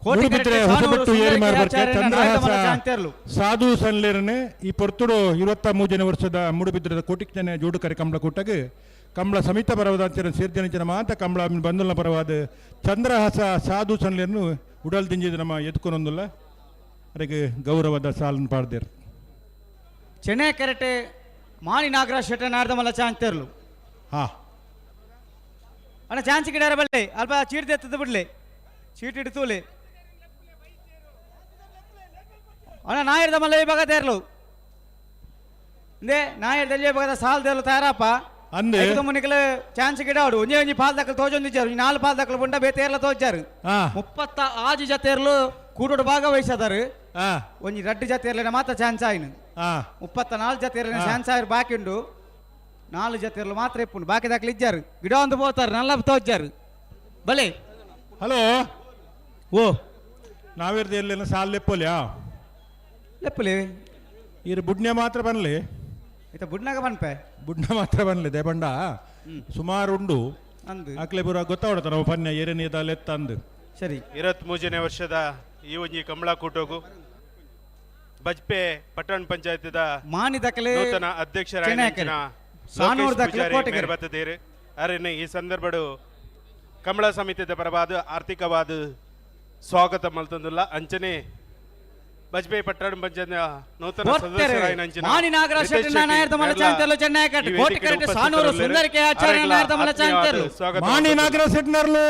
ಮೂಡುಬಿದ್ರೆ ಹೊಸಬಿಟ್ಟು ಏರಿ ಮಾರ್ಬರ್ಕೆ ಚಂದ್ರಹಾಸ ಸಾಧು ಸನ್ಲೇರನೆ ಈ ಪೊರ್ತುಡು 23ನೇ ವರ್ಷದ ಮೂಡುಬಿದ್ರದ ಕೋಟಿಕ್ಜನೆ ಜೋಡುಕರೆ ಕಂಬಳ ಕೂಟಗೆ ಕಂಬಳ ಸಮಿತ ಪರವಾದ ಸೇರ್ಜನಿಂಚಿನ ಮಾತ ಕಂಬಳ ಬಂದುಲ್ನ ಪರವಾದ ಚಂದ್ರಹಾಸ ಸಾಧು ಸನ್ಲೇರನು ಉಡಲ್ ದಿಂಜಿದ ನಮ್ಮ ಎತ್ಕೊನೊಂದುಲ್ಲ ಅದಕ್ಕೆ ಗೌರವದ ಸಾಲನ್ನು ಪಾಡ್ದೇರು. ಚೆನ್ನೈ ಕೆರೆಟೆ ಮಾಣಿ ನಾಗರಾಜ್ ಶೆಟ್ಟ ನಾರದ ಮಲ್ಲ ಚಾನ್ಸ್ ಇರಲು. ಅಣ್ಣ ಚಾನ್ಸ್ ಗಿಡ ಬಲ್ಲೆ ಅಲ್ಪ ಚೀಟ್ ಎತ್ತದ ಬಿಡ್ಲೆ ಚೀಟ್ ಇಡ್ತೂಲೆ ಅಣ್ಣ ನಾಯರ್ದ ಮಲ್ಲ ವಿಭಾಗ ತೇರ್ಲು ಇಂದೇ ನಾಯರ್ದಲ್ಲಿ ವಿಭಾಗದ ಸಾಲ್ ತೇರ್ಲು ತಯಾರಪ್ಪ ಅಂದೆ ಮುನಿಕಲು ಚಾನ್ಸ್ ಗಿಡ ಆಡು ಒಂಜಿ ಪಾಲ್ ದಕ್ಕಲು ತೋಜೊಂದಿಚ್ಚಾರು 4 ಪಾಲ್ ದಕ್ಕಲು ಬುಂಡ ಬೇತೇರ್ಲ ತೋಜಾರು 36 ಜತೆರ್ಲು ಕೂಡೋಡು ಭಾಗವಹಿಸದಾರು ಒಂಜಿ 2 ಜತೆರ್ಲಿನ ಮಾತ್ರ ಚಾನ್ಸ್ ಆಯ್ನು 34 ಜತೆರ್ಲಿನ ಚಾನ್ಸ್ ಆಯ್ರು ಬಾಕಿ ಉಂಡು 4 ಜತೆರ್ಲು ಮಾತ್ರ ಇಪ್ಪುಂಡು ಬಾಕಿ ದಾಖಲೆ ಇಜ್ಜಾರು ಗಿಡ ಒಂದು పోతారు ನಲ್ಲ ತೋಜಾರು ಬಲೆ. ಹಲೋ ಓ ನಾವಿರ್ದ ಎಲ್ಲೇನ ಸಾಲ್ ಲೆಪ್ಪೋಲ್ಯಾ ಲೆಪ್ಪಲಿ ಇರು ಬುಡ್ನ್ಯ ಮಾತ್ರ ಬನ್ಲಿ ಇತ ಬುಡ್ನಾಗ ಬನ್ಪೆ ಬುಡ್ನ ಮಾತ್ರ ಬನ್ಲಿ ದೇಬಂಡ ಸುಮಾರು ಉಂಡು ಆಕ್ಲೆ ಬುರ ಗೊತ್ತಾವಡತ ನಾವು ಪನ್ಯ ಏರೇನಿಯದ ಲೆತ್ತ ಅಂದು ಸರಿ. 23ನೇ ವರ್ಷದ ಈ ಒಂಜಿ ಕಂಬಳ ಕೂಟೋಗು ಬಜ್ಪೆ ಪಟ್ಟಣ ಪಂಚಾಯತ್ದ ಮಾನಿ ದಕ್ಕಲೆ ನೂತನ ಅಧ್ಯಕ್ಷರಾಗಿನ ಬರ್ತದೇರು ಅರೇನೆ ಈ ಸಂದರ್ಭಡು ಕಂಬಳ ಸಮಿತಿದ ಪರವಾದ ಆರ್ಥಿಕವಾದ ಸ್ವಾಗತ ಮಲ್ತಂದುಲ್ಲ ಅಂಚನೆ ಬಜ್ಪೆ ಪಟ್ಟಣ ಪಂಚಾಯತ್ ನೂತನ ಸದಸ್ಯರಾಗಿನ ಮಾಣಿ ನಾಗರಾಜ್ ಶೆಟ್ಟ ನಾಯರ್ದ ಮಲ್ಲ ಚಾನ್ಸ್ ಇರಲು ಚೆನ್ನೈ ಕರೆಕ್ಟ್ ಕೋಟಿ ಕರೆಕ್ಟ್ ಸಾನೂರು ಸುಂದರಿಕೆ ಆಚಾರ್ಯ ನಾಯರ್ದ ಮಲ್ಲ ಚಾನ್ಸ್ ಇರಲು. ಮಾಣಿ ನಾಗರಾಜ್ ಶೆಟ್ಟನರ್ಲು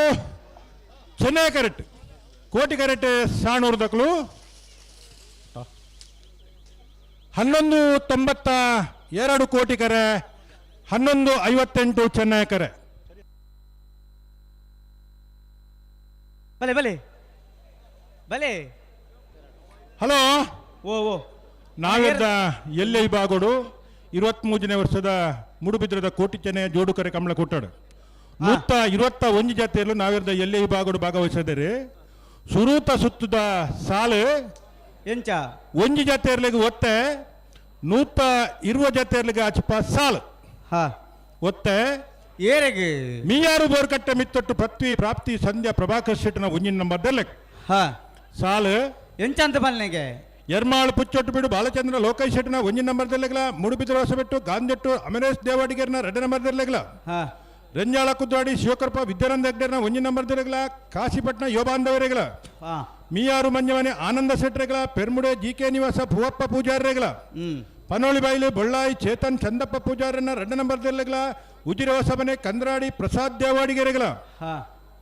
ಚೆನ್ನೈ ಕರೆಕ್ಟ್ ಕೋಟಿ ಕರೆಕ್ಟ್ ಸಾಣೂರು ದಕ್ಲು 1192 ಕೋಟಿ ಕರೆ 1158 ಚೆನ್ನೈ ಕರೆ. ಬಲೆ ಬಲೆ ಬಲೆ ಹಲೋ ಓ ನಾವಿರ್ದ ಎಲ್ಲೆ ವಿಭಾಗಡು 23ನೇ ವರ್ಷದ ಮೂಡುಬಿದ್ರದ ಕೋಟಿ ಚೆನ್ನೈ ಜೋಡುಕರೆ ಕಂಬಳ ಕೊಟ್ಟಾಡು 121 ಜತೆಯಲ್ಲೂ ನಾವಿರ್ದ ಎಲ್ಲೆ ವಿಭಾಗಡು ಭಾಗವಹಿಸಿದರೆ ಸುರೂತ ಸುತ್ತದ ಸಾಲು ಎಂಚ ಒಂಜಿ ಜತೆಯರ್ಲಿಗೆ ಒತ್ತೆ 120 ಜತೆಯರ್ಲಿಗೆ ಆಚಪ ಸಾಲು ಒತ್ತೆ ಏರೆಗೆ ಮೀಯಾರು ಬೋರ್ಕಟ್ಟೆ ಮಿತ್ತೊಟ್ಟು ಪೃಥ್ವಿ ಪ್ರಾಪ್ತಿ ಸಂಧ್ಯಾ ಪ್ರಭಾಕರ್ ಶೆಟ್ಟನ ಒಂಜಿನ ನಂಬರ್ದಲ್ಲ ಸಾಲು ಎಂಚಂತ ಬಲ್ನೆಗೆ ಎರ್ಮಾಳು ಪುಚ್ಚೊಟ್ಟು ಬಿಡು ಬಾಲಚಂದ್ರ ಲೋಕೇಶ್ ಶೆಟ್ಟನ ಒಂಜಿನ ನಂಬರ್ದಲ್ಲೆಗಲ ಮೂಡುಬಿದ್ರೆ ಹೊಸಬಿಟ್ಟು ಗಾಂಜೊಟ್ಟು ಅಮರೇಶ್ ದೇವಾಡಿಗರ್ನ 2 ನಂಬರ್ದಲ್ಲೆಗಲ ರಂಜಾಳ ಕುದ್ವಾಡಿ ಶಿವಕರ್ಪ ವಿದ್ಯಾನಂದ ಹೆಗ್ಡೆರ್ನ ಒಂಜಿನ ನಂಬರ್ದಲ್ಲೆಗಲ ಕಾಶಿಪಟ್ನ ಯೋಬಾಂಧವರೆಗಲ ಮೀಯಾರು ಮಂಜಮನೆ ಆನಂದ ಶೆಟ್ರೆಗಲ ಪೆರ್ಮುಡೆ ಜಿ.ಕೆ. ನಿವಾಸ ಭುವಪ್ಪ ಪೂಜಾರ್ರೆಗಲ ಪನೋಳಿ ಬಾಯಿಲು ಬೊಳ್ಳಾಯಿ ಚೇತನ್ ಚಂದಪ್ಪ ಪೂಜಾರನ್ನ 2 ನಂಬರ್ದಲ್ಲೆಗಲ ಉಜಿರೆ ಹೊಸಮನೆ ಕಂದ್ರಾಡಿ ಪ್ರಸಾದ್ ದೇವಾಡಿಗೆರೆಗಲ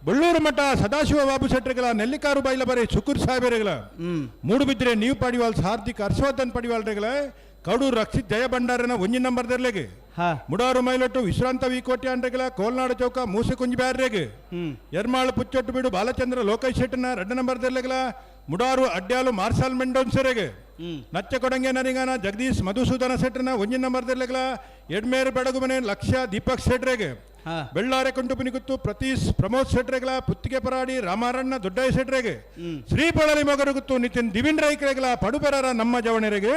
ಬಳ್ಳೂರು ಮಠ ಸದಾಶಿವ ಬಾಬು ಶೆಟ್ರೆಗಲ ನೆಲ್ಲಿಕಾರು ಬಾಯಿಲ ಬರೆ ಶುಕುರ್ ಸಾಹೇಬರೆಗಲ ಮೂಡುಬಿದ್ರೆ ನೀವು ಪಡಿವಾಲ್ ಹಾರ್ದಿಕ್ ಹರ್ಷವರ್ಧನ್ ಪಡಿವಾಲ್ರೆಗಲ ಕಡೂರು ರಕ್ಷಿತ್ ಜಯ ಭಂಡಾರನ ಒಂಜಿ ನಂಬರ್ದಲ್ಲೆಗೆ ಮುಡಾರು ಮೈಲೊಟ್ಟು ವಿಶ್ರಾಂತ ವಿಕೋಟೆ ಅಂಡ್ರೆಗಳ ಕೋಲ್ನಾಡು ಚೌಕ ಮೂಸೆ ಕುಂಜಿ ಬ್ಯಾರ್ರೆಗ್ ಎರ್ಮಾಳು ಪುಚ್ಚೊಟ್ಟು ಬಿಡು ಬಾಲಚಂದ್ರ ಲೋಕೇಶ್ ಶೆಟ್ಟನ 2 ನಂಬರ್ ದೆಲ್ಲೆಗಳ ಮುಡಾರು ಅಡ್ಯಾಲು ಮಾರ್ಷಲ್ ಮೆಂಡೋನ್ಸರೆಗೆ ನಚ್ಚ ಕೊಡಂಗೆ ನರಿಗಾನ ಜಗದೀಶ್ ಮಧುಸೂದನ ಶೆಟ್ಟನ 1 ನಂಬರ್ ದೆಲ್ಲೆಗಳ ಎಡ್ಮೇರ್ ಬೆಡಗುಮನೆ ಲಕ್ಷ್ಯ ದೀಪಕ್ ಶೆಟ್ರೆಗೆ ಬೆಳ್ಳಾರೆ ಕೊಂಟುಪುನಿಗುತ್ತು ಪ್ರತೀಶ್ ಪ್ರಮೋದ್ ಶೆಟ್ರೆಗಳ ಪುತ್ತಿಗೆ ಪರಾಡಿ ರಾಮಾರಣ್ಣ ದೊಡ್ಡಯ್ಯ ಶೆಟ್ರೆಗೆ ಶ್ರೀಪಳಲಿ ಮಗರುಗುತ್ತು ನಿತಿನ್ ದಿವಿನ್ ರೈಕರೆಗಳ ಪಡುಪೆರರ ನಮ್ಮ ಜವಣೆರೆಗೆ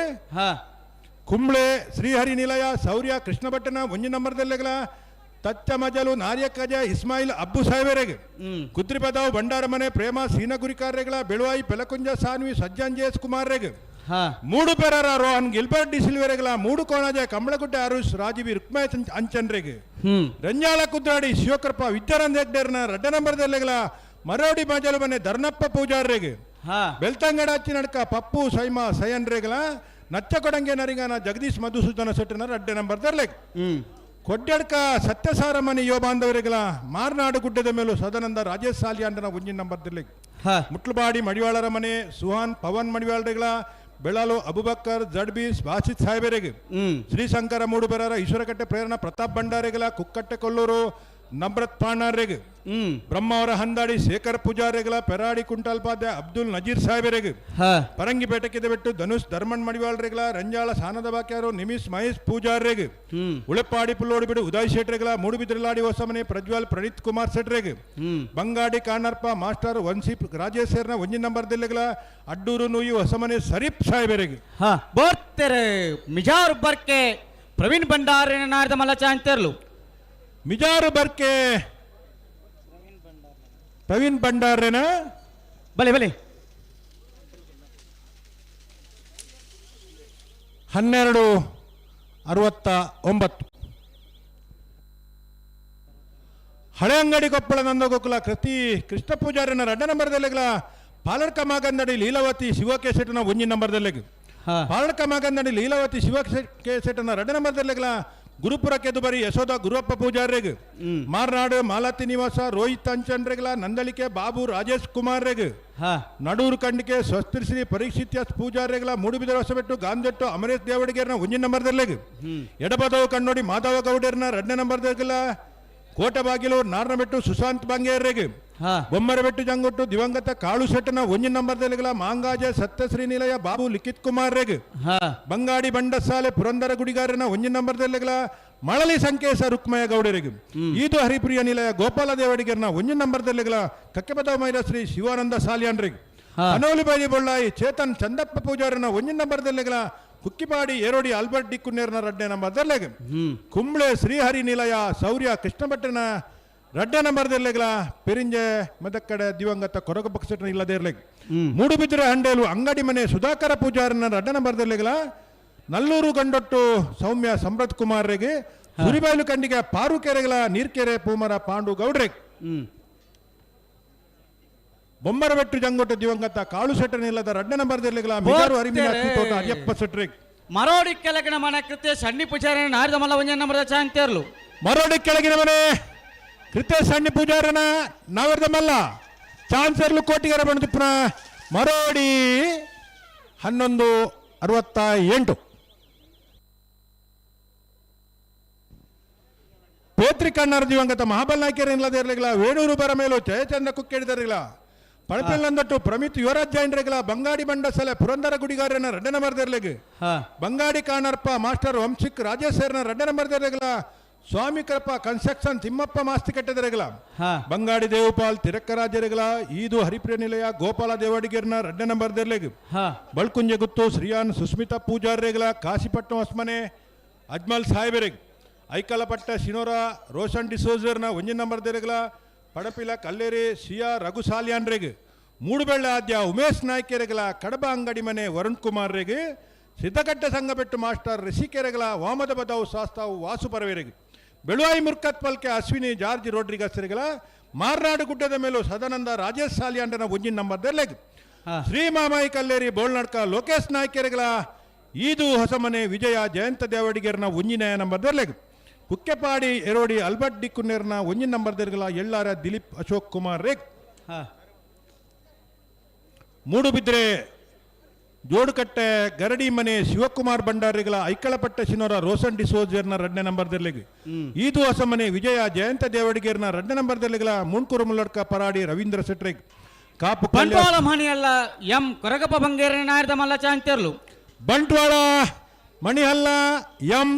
ಕುಂಬ್ಳೆ ಶ್ರೀಹರಿ ನಿಲಯ ಶೌರ್ಯ ಕೃಷ್ಣ ಭಟ್ಟನ 1 ನಂಬರ್ ದೆಲ್ಲೆಗಳ ತಚ್ಚ ಮಜಲು ನಾರ್ಯಕಜ ಇಸ್ಮಾಯಿಲ್ ಅಬ್ಬು ಸಾಹೇಬರೆಗೆ ಕುದ್ರಿಪದಾವ್ ಬಂಡಾರಮನೆ ಪ್ರೇಮ ಸೀನಗುರಿಕಾರ್ರೆಗಳ ಬೆಳುವಾಯಿ ಪೆಲಕುಂಜ ಸಾನ್ವಿ ಸಜ್ಜಾಂಜೇಸ್ ಕುಮಾರ್ರೆಗೆ ಮೂಡು ಪೆರರ ರೋಹನ್ ಗಿಲ್ಬರ್ಟ್ ಡಿಸಿಲ್ವೆರೆಗಳ ಮೂಡು ಕೋಣಜ ಕಂಬಳಗುಡ್ಡೆ ಅರುಷ್ ರಾಜೀವಿ ರುಕ್ಮಯ ಅಂಚನ್ರೆಗೆ ರಂಜಾಳ ಕುದ್ರಾಡಿ ಶಿವಕೃಪ ವಿದ್ಯಾನಂದ ಹೆಗ್ಡೇರ್ನ 2 ನಂಬರ್ ದೆಲ್ಲೆಗಳ ಮರೋಡಿ ಮಜಲು ಮನೆ ಧರ್ನಪ್ಪ ಪೂಜಾರ್ರೆಗೆ ಬೆಳ್ತಂಗಡಾಚಿ ನಡ್ಕ ಪಪ್ಪು ಸೈಮಾ ಸಯನ್ರೆಗಳ ನಚ್ಚ ಕೊಡಂಗೆ ನರಿಗಾನ ಜಗದೀಶ್ ಮಧುಸೂದನ ಸೆಟ್ಟನ 2 ನಂಬರ್ ದೆಲ್ಲೆಗೆ ಕೊಡ್ಡಡ್ಕ ಸತ್ಯಸಾರ ಮನೆ ಯುವ ಬಾಂಧವರಿಗಳ ಮಾರ್ನಾಡು ಗುಡ್ಡದ ಮೇಲೂ ಸದಾನಂದ ರಾಜೇಶ್ ಸಾಲಿಯಾಂಡನ 1 ನಂಬರ್ ದೆಲ್ಲೆಗೆ ಮುಟ್ಲುಬಾಡಿ ಮಡಿವಾಳರ ಮನೆ ಸುಹಾನ್ ಪವನ್ ಮಡಿವಾಳರಿಗಳ ಬೆಳಾಲು ಅಬುಬಕ್ಕರ್ ಜಡ್ಬೀಸ್ ಬಾಸಿತ್ ಸಾಹೇಬರಿಗೆ ಶ್ರೀಶಂಕರ ಮೂಡುಬೆರರ ಈಶ್ವರಕಟ್ಟೆ ಪ್ರೇರಣ ಪ್ರತಾಪ್ ಭಂಡಾರಿಗಳ ಕುಕ್ಕಟ್ಟೆ ಕೊಲ್ಲೂರು ನಮ್ರತ್ ಪಾಣಾರ್ರೆಗೆ ಬ್ರಹ್ಮಾವರ ಹಂದಾಡಿ ಶೇಖರ್ ಪೂಜಾರಿಗಳ ಪೆರಾಡಿ ಕುಂಟಾಲ್ಪಾದ್ಯ ಅಬ್ದುಲ್ ನಜೀರ್ ಸಾಹೇಬರಿಗೆ ಪರಂಗಿಪೇಟೆಕಿದ ಬಿಟ್ಟು ಧನುಷ್ ಧರ್ಮಣ್ ಮಡಿವಾಳ್ರಿಗಳ ರಂಜಾಳ ಸಾನದ ಬಾಕ್ಯಾರು ನಿಮಿಷ್ ಮಹೇಶ್ ಪೂಜಾರ್ರೆಗೆ ಉಳೆಪ್ಪಾಡಿ ಪುಲ್ಲೋಡಿ ಬಿಡು ಉದಯ್ ಶೆಟ್ರಿಗಳ ಮೂಡುಬಿದ್ರಲಾಡಿ ಹೊಸಮನೆ ಪ್ರಜ್ವಲ್ ಪ್ರಣೀತ್ ಕುಮಾರ್ ಶೆಟ್ರೆಗೆ ಬಂಗಾಡಿ ಕಾಣರ್ಪ ಮಾಸ್ಟರ್ ವಂಶೀಪ್ ರಾಜೇಶ್ವರ್ನ 1 ನಂಬರ್ ದೆಲ್ಲೆಗಳ ಅಡ್ಡೂರು ನುಯಿ ಹೊಸಮನೆ ಶರೀಫ್ ಸಾಹೇಬರಿಗೆ ಬೋರ್ತೆರೆ ಮಿಜಾರು ಬರ್ಕೆ ಪ್ರವೀಣ್ ಭಂಡಾರಿ ನಾರ್ದ ಮಲಚ ಅಂತೆರ್ಲು ಮಿಜಾರು ಬರ್ಕೆ ಪ್ರವೀಣ್ ಭಂಡಾರೇನ ಬಲೆ ಬಲೆ 1269 ಹಳೆ ಅಂಗಡಿ ಕೊಪ್ಪಳ ನಂದಗೋಕುಲ ಕೃಷ್ಣ ಪೂಜಾರಿನ 2 ನಂಬರ್ ದೆಲ್ಲೆಗಳ ಪಾಲರ್ಕ ಮಾಗಂದಡಿ ಲೀಲಾವತಿ ಶಿವಕೆ ಸೆಟ್ನ 1 ನಂಬರ್ ದೆಲ್ಲೆಗೆ ಪಾಲರ್ಕ ಮಾಗಂದಡಿ ಲೀಲಾವತಿ ಶಿವಕೆ ಸೆಟ್ನ 2 ನಂಬರ್ ದೆಲ್ಲೆಗಳ ಗುರುಪುರ ಕೆದುಬರಿ ಯಶೋಧ ಗುರುವಪ್ಪ ಪೂಜಾರ್ರೆಗೆ ಮಾರ್ನಾಡು ಮಾಲತಿ ನಿವಾಸ ರೋಹಿತ್ ಅಂಚನ್ರೆಗಳ ನಂದಳಿಕೆ ಬಾಬು ರಾಜೇಶ್ ಕುಮಾರ್ರೆಗೆ ನಡೂರು ಕಂಡಿಕೆ ಸ್ವಸ್ತಿಶ್ರೀ ಪರೀಕ್ಷಿತ್ ಎಸ್ ಪೂಜಾರ್ರೆಗಳ ಮೂಡುಬಿದಿರೆ ಹೊಸಬೆಟ್ಟು ಗಾಂಜೆಟ್ಟು ಅಮರೇಶ್ ದೇವಡಿಗೆರ್ನ 1 ನಂಬರ್ ದೆಲ್ಲೆಗೆ ಎಡಬದವು ಕಣ್ಣೋಡಿ ಮಾಧವ ಗೌಡರ್ನ 2 ನಂಬರ್ ದೆಲ್ಲೆಗಳ ಕೋಟೆ ಬಾಗಿಲು ನಾರ್ನಬೆಟ್ಟು ಸುಶಾಂತ್ ಬಂಗೇರ್ರೆಗೆ ಬೊಮ್ಮರಬೆಟ್ಟು ಜಂಗೊಟ್ಟು ದಿವಂಗತ ಕಾಳು ಶೆಟ್ಟನ 1 ನಂಬರ್ ದೆಲ್ಲೆಗಳ ಮಾಂಗಾಜೆ ಸತ್ಯಶ್ರೀ ನಿಲಯ ಬಾಬು ಲಿಖಿತ್ ಕುಮಾರ್ ರೆಗೆ ಬಂಗಾಡಿ ಬಂಡಸಾಲೆ ಪುರಂದರ ಗುಡಿಗಾರನ 1 ನಂಬರ್ ದೆಲ್ಲೆಗಳ ಮಳಲಿ ಸಂಕೇಶ ರುಕ್ಮಯ ಗೌಡರಿಗೆ ಈದು ಹರಿಪ್ರಿಯ ನಿಲಯ ಗೋಪಾಲ ದೇವಡಿಗರ್ನ 1 ನಂಬರ್ ದೆಲ್ಲೆಗಳ ಕಕ್ಕೆಪದ ಮೈರ ಶ್ರೀ ಶಿವಾನಂದ ಸಾಲಿಯಾನ್ರಿಗೆ ಅನೋಲಿ ಬೈಲಿ ಬೊಳ್ಳಾಯಿ ಚೇತನ್ ಚಂದಪ್ಪ ಪೂಜಾರನ 1 ನಂಬರ್ ದೆಲ್ಲೆಗಳ ಕುಕ್ಕಿಪಾಡಿ ಏರೋಡಿ ಆಲ್ಬರ್ಟ್ ಡಿ ಕುನ್ನೇರ್ನ 2 ನಂಬರ್ ದೆಲ್ಲೆಗೆ ಕುಂಬ್ಳೆ ಶ್ರೀಹರಿ ನಿಲಯ ಶೌರ್ಯ ಕೃಷ್ಣ ಭಟ್ಟನ 2 ನಂಬರ್ ದೆಲ್ಲೆಗಳ ಪೆರಿಂಜೆ ಮದಕ್ಕಡೆ ದಿವಂಗತ ಕೊರಗ ಪಕ್ಷನ ಇಲ್ಲದೆ ಇರ್ಲೆಗೆ ಮೂಡುಬಿದಿರೆ ಹಂಡೇಲು ಅಂಗಡಿ ಮನೆ ಸುಧಾಕರ ಪೂಜಾರನ 2 ನಂಬರ್ ದೆಲ್ಲೆಗಳ ನಲ್ಲೂರು ಗಂಡೊಟ್ಟು ಸೌಮ್ಯ ಸಮೃತ್ ಕುಮಾರ್ರೆಗೆ ಸುರಿಬೈಲು ಕಂಡಿಗೆ ಪಾರುಕೆರೆಗಳ ನೀರ್ಕೆರೆ ಪೂಮರ ಪಾಂಡು ಗೌಡ್ರೆಗೆ ಬೊಮ್ಮರಬೆಟ್ಟು ಜಂಗೊಟ್ಟು ದಿವಂಗತ ಕಾಳು ಶೆಟ್ಟನ ಇಲ್ಲದ 2 ನಂಬರ್ ದೆಲ್ಲೆಗಳ ಮಿಜಾರು ಹರಿಮಿನ ತೋಟ ಅಯ್ಯಪ್ಪ ಶೆಟ್ರೆಗೆ ಮರೋಡಿ ಕೆಳಗಿನ ಮನೆ ಕೃತ್ಯ ಸಣ್ಣಿ ಪೂಜಾರನ ನಾರ್ದ ಮಲ್ಲ 1 ನಂಬರ್ ದ ಚಾಂತೇರ್ಲು ಮರೋಡಿ ಕೆಳಗಿನ ಮನೆ ಕೃತ್ಯ ಸಣ್ಣಿ ಪೂಜಾರನ ನಾವರ್ದ ಮಲ್ಲ ಚಾನ್ಸರ್ಲು ಕೋಟಿಗರ ಬಣದಿಪ್ಪನ ಮರೋಡಿ 1168 ಪೇತ್ರಿಕಣ್ಣರ ದಿವಂಗತ ಮಹಾಬಲ್ ನಾಯ್ಕರ ಇಲ್ಲದೆ ಇರಲಿಲ್ಲ ವೇಣೂರು ಬರ ಮೇಲೂ ಜಯಚಂದ್ರ ಕುಕ್ಕೆಡಿದರಿಲ್ಲ ಪಳಪೆಲ್ಲಂದಟ್ಟು ಪ್ರಮಿತ್ ಯುವರಾಜ್ ಜೈನ್ರೆಗಳ ಬಂಗಾಡಿ ಬಂಡಸಲೆ ಪುರಂದರ ಗುಡಿಗಾರನ 2 ನಂಬರ್ ದೆರ್ಲೆಗೆ ಬಂಗಾಡಿ ಕಾಣರ್ಪ ಮಾಸ್ಟರ್ ವಂಶಿಕ್ ರಾಜೇಶ್ವರನ 2 ನಂಬರ್ ದೆರ್ಲೆಗಳ ಸ್ವಾಮಿ ಕೃಪ ಕನ್ಸ್ಟ್ರಕ್ಷನ್ ತಿಮ್ಮಪ್ಪ ಮಾಸ್ತಿ ಕಟ್ಟದರೆಗಳ ಬಂಗಾಡಿ ದೇವಪಾಲ್ ತಿರಕ್ಕರಾಜರೆಗಳ ಈದು ಹರಿಪ್ರಿಯ ನಿಲಯ ಗೋಪಾಲ ದೇವಾಡಿಗೆರ್ನ 2 ನಂಬರ್ ದೆರ್ಲೆಗೆ ಬಳ್ಕುಂಜೆ ಗುತ್ತು ಶ್ರೀಯಾನ್ ಸುಸ್ಮಿತಾ ಪೂಜಾರ್ರೆಗಳ ಕಾಶಿಪಟ್ಟಣ ಹೊಸ್ಮನೆ ಅಜ್ಮಲ್ ಸಾಹೇಬರೆಗೆ ಐಕಲಪಟ್ಟ ಶಿನೋರ ರೋಷನ್ ಡಿಸೋಜರ್ನ 1 ನಂಬರ್ ದೆರೆಗಳ ಪಡಪಿಲ ಕಲ್ಲೇರಿ ಸಿಯಾ ರಘು ಸಾಲಿಯಾನ್ರೆಗೆ ಮೂಡುಬೆಳ್ಳ ಆದ್ಯ ಉಮೇಶ್ ನಾಯ್ಕೆರೆಗಳ ಕಡಬ ಅಂಗಡಿ ಮನೆ ವರುಣ್ ಕುಮಾರ್ರೆಗೆ ಸಿದ್ದಕಟ್ಟೆ ಸಂಘಬೆಟ್ಟು ಮಾಸ್ಟರ್ ರಿಷಿಕೆರೆಗಳ ವಾಮದ ಬದಾವು ಶಾಸ್ತಾವು ವಾಸು ಪರವೇರೆಗೆ ಬೆಳುವಾಯಿ ಮುರ್ಕತ್ ಪಲ್ಕೆ ಅಶ್ವಿನಿ ಜಾರ್ಜ್ ರೋಡ್ರಿಗಸ್ರೆಗಳ ಮಾರ್ನಾಡು ಗುಡ್ಡದ ಮೇಲೂ ಸದಾನಂದ ರಾಜೇಶ್ ಸಾಲಿಯಾಂಡನ 1 ನಂಬರ್ ದೆಲ್ಲೆಗೆ ಶ್ರೀ ಮಾಮಾಯಿ ಕಲ್ಲೇರಿ ಬೋಳ್ನಡ್ಕ ಲೋಕೇಶ್ ನಾಯ್ಕೆರೆಗಳ ಈದು ಹೊಸಮನೆ ವಿಜಯ ಜಯಂತ ದೇವಡಿಗೆರ್ನ 1 ನಂಬರ್ ದೆಲ್ಲೆಗೆ ಕುಕ್ಕೆಪಾಡಿ ಎರೋಡಿ ಅಲ್ಬರ್ಟ್ ಡಿ ಕುನ್ನೇರ್ನ 1 ನಂಬರ್ ದೆರ್ಗಳ ಎಳ್ಳಾರ ದಿಲೀಪ್ ಅಶೋಕ್ ಕುಮಾರ್ ರೇಗ್ ಮೂಡುಬಿದ್ರೆ ಜೋಡುಕಟ್ಟೆ ಗರಡಿ ಮನೆ ಶಿವಕುಮಾರ್ ಭಂಡಾರಿಗಳ ಐಕ್ಕಳಪಟ್ಟ ಶಿನೋರ ರೋಷನ್ ಡಿಸೋಜರ್ನ 2ನೇ ನಂಬರ್ದಲ್ಲಿಗೆ ಈದು ಹೊಸ ಮನೆ ವಿಜಯ ಜಯಂತ ದೇವಡಿಗೇರ್ನ 2ನೇ ನಂಬರ್ದಲ್ಲಿಗಳ ಮುಣ್ಕೂರು ಮುಲ್ಲಡ್ಕ ಪರಾಡಿ ರವೀಂದ್ರ ಸೆಟ್ರಿಗ್ ಕಾಪು ಬಂಟ್ವಾಳ ಮಣಿಯಲ್ಲ ಎಂ ಕೊರಗಪ್ಪ ಬಂಗೇರಿ ನಾಯರ್ದ ಮಲ್ಲ ಚಾಂತಿರ್ಲು ಬಂಟ್ವಾಳ ಮಣಿಹಲ್ಲ ಎಂ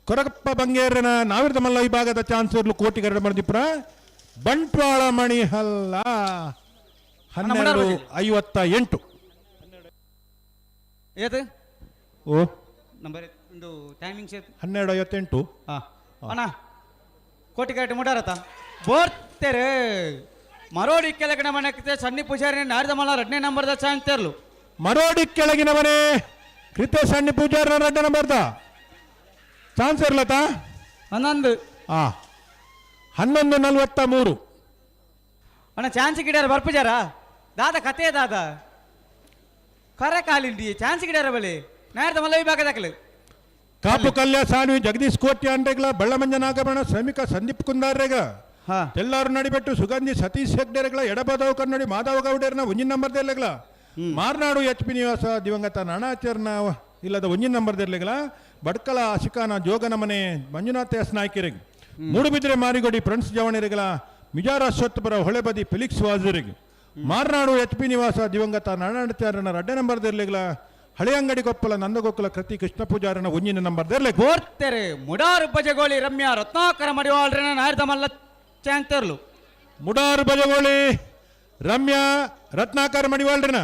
ಕೊರಗಪ್ಪ ಬಂಗೇರನ ನಾವಿರ್ದ ಮಲ್ಲ ವಿಭಾಗದ ಚಾನ್ಸರ್ಲು ಕೋಟಿಗರಡ ಮರ್ದಿಪ್ರ ಬಂಟ್ವಾಳ ಮಣಿಹಲ್ಲ 12:58 ಏತು ಓ ನಂಬರ್ ಒಂದು ಟೈಮಿಂಗ್ಸ್ ಏತು 12:58 ಅಣ್ಣ ಕೋಟಿಗರಟ ಮುಡಾರತ ಬೋರ್ತೆರೆ ಮರೋಡಿ ಕೆಳಗಿನ ಮನೆ ಸಣ್ಣಿ ಪೂಜಾರಿ ನಾರ್ದ ಮಲ್ಲ 2ನೇ ನಂಬರ್ದ ಚಾಂತಿರ್ಲು ಮರೋಡಿ ಕೆಳಗಿನ ಮನೆ ಕೃತ್ಯ ಸಣ್ಣ ಪೂಜಾರ 2ನೇ ನಂಬರ್ದ ಚಾನ್ಸ್ ಇರ್ಲತಾ 11:43 ಅಣ್ಣ ಚಾನ್ಸ್ ಗಿಡ್ಯಾರ ಬರ್ಪುಜಾರ ದಾದ ಕತೆ ದಾದ ಕರೆ ಕಾಲಿಂಡಿ ಚಾನ್ಸ್ ಗಿಡ್ಯಾರ ಬಳಿ ನಾಯರ್ದ ಮಲ್ಲ ವಿಭಾಗದಾಕಲು ಕಾಪು ಕಲ್ಯ ಸಾನ್ವಿ ಜಗದೀಶ್ ಕೋಟ್ಯ ಅಂಡ್ರೆಗಳ ಬಳ್ಳಮಂಜ ನಾಗಮಣ ಶ್ರಮಿಕ ಸಂದೀಪ್ ಕುಂದಾರ್ರೆಗ ಎಲ್ಲಾರು ನಡಿಬೆಟ್ಟು ಸುಗಂಧಿ ಸತೀಶ್ ಹೆಗ್ಡೆರೆಗಳ ಎಡಬದವ ಕನ್ನಡಿ ಮಾಧವ ಗೌಡರ್ನ 1 ನಂಬರ್ದೆಲ್ಲೆಗಳ ಮಾರ್ನಾಡು HP ನಿವಾಸ ದಿವಂಗತ ನಾಣಾಚರ್ನ ಇಲ್ಲದ 1 ನಂಬರ್ದೆಲ್ಲೆಗಳ ಬಡ್ಕಲ ಅಶಿಕಾನ ಜೋಗನ ಮನೆ ಮಂಜುನಾಥ ಎಸ್ ನಾಯ್ಕರಿಗೆ ಮೂಡುಬಿದ್ರೆ ಮಾರಿಗೊಡಿ ಫ್ರೆಂಡ್ಸ್ ಜವಣಿರೆಗಳ ಮಿಜಾರ ಅಶ್ವತ್ಥಪುರ ಹೊಳೆಬದಿ ಫಿಲಿಕ್ಸ್ ವಾಜರಿಗೆ ಮಾರ್ನಾಡು HP ನಿವಾಸ ದಿವಂಗತ ನಾರಾಯಣಾಚಾರ್ಯನ 2ನೇ ನಂಬರ್ದೆಲ್ಲೆಗಳ ಹಳೆ ಅಂಗಡಿ ಕೊಪ್ಪಲ ನಂದಗೋಕುಲ ಕೃತಿ ಕೃಷ್ಣ ಪೂಜಾರನ 1 ನಂಬರ್ದೆಲ್ಲೆ ಬೋರ್ತೆರೆ ಮುಡಾರು ಬಜಗೋಳಿ ರಮ್ಯಾ ರತ್ನಾಕರ ಮಡಿವಾಳ್ರನ ನಾಯರ್ದ ಮಲ್ಲ ಚಾಂತಿರ್ಲು ಮುಡಾರು ಬಜಗೋಳಿ ರಮ್ಯಾ ರತ್ನಾಕರ ಮಡಿವಾಳ್ರನ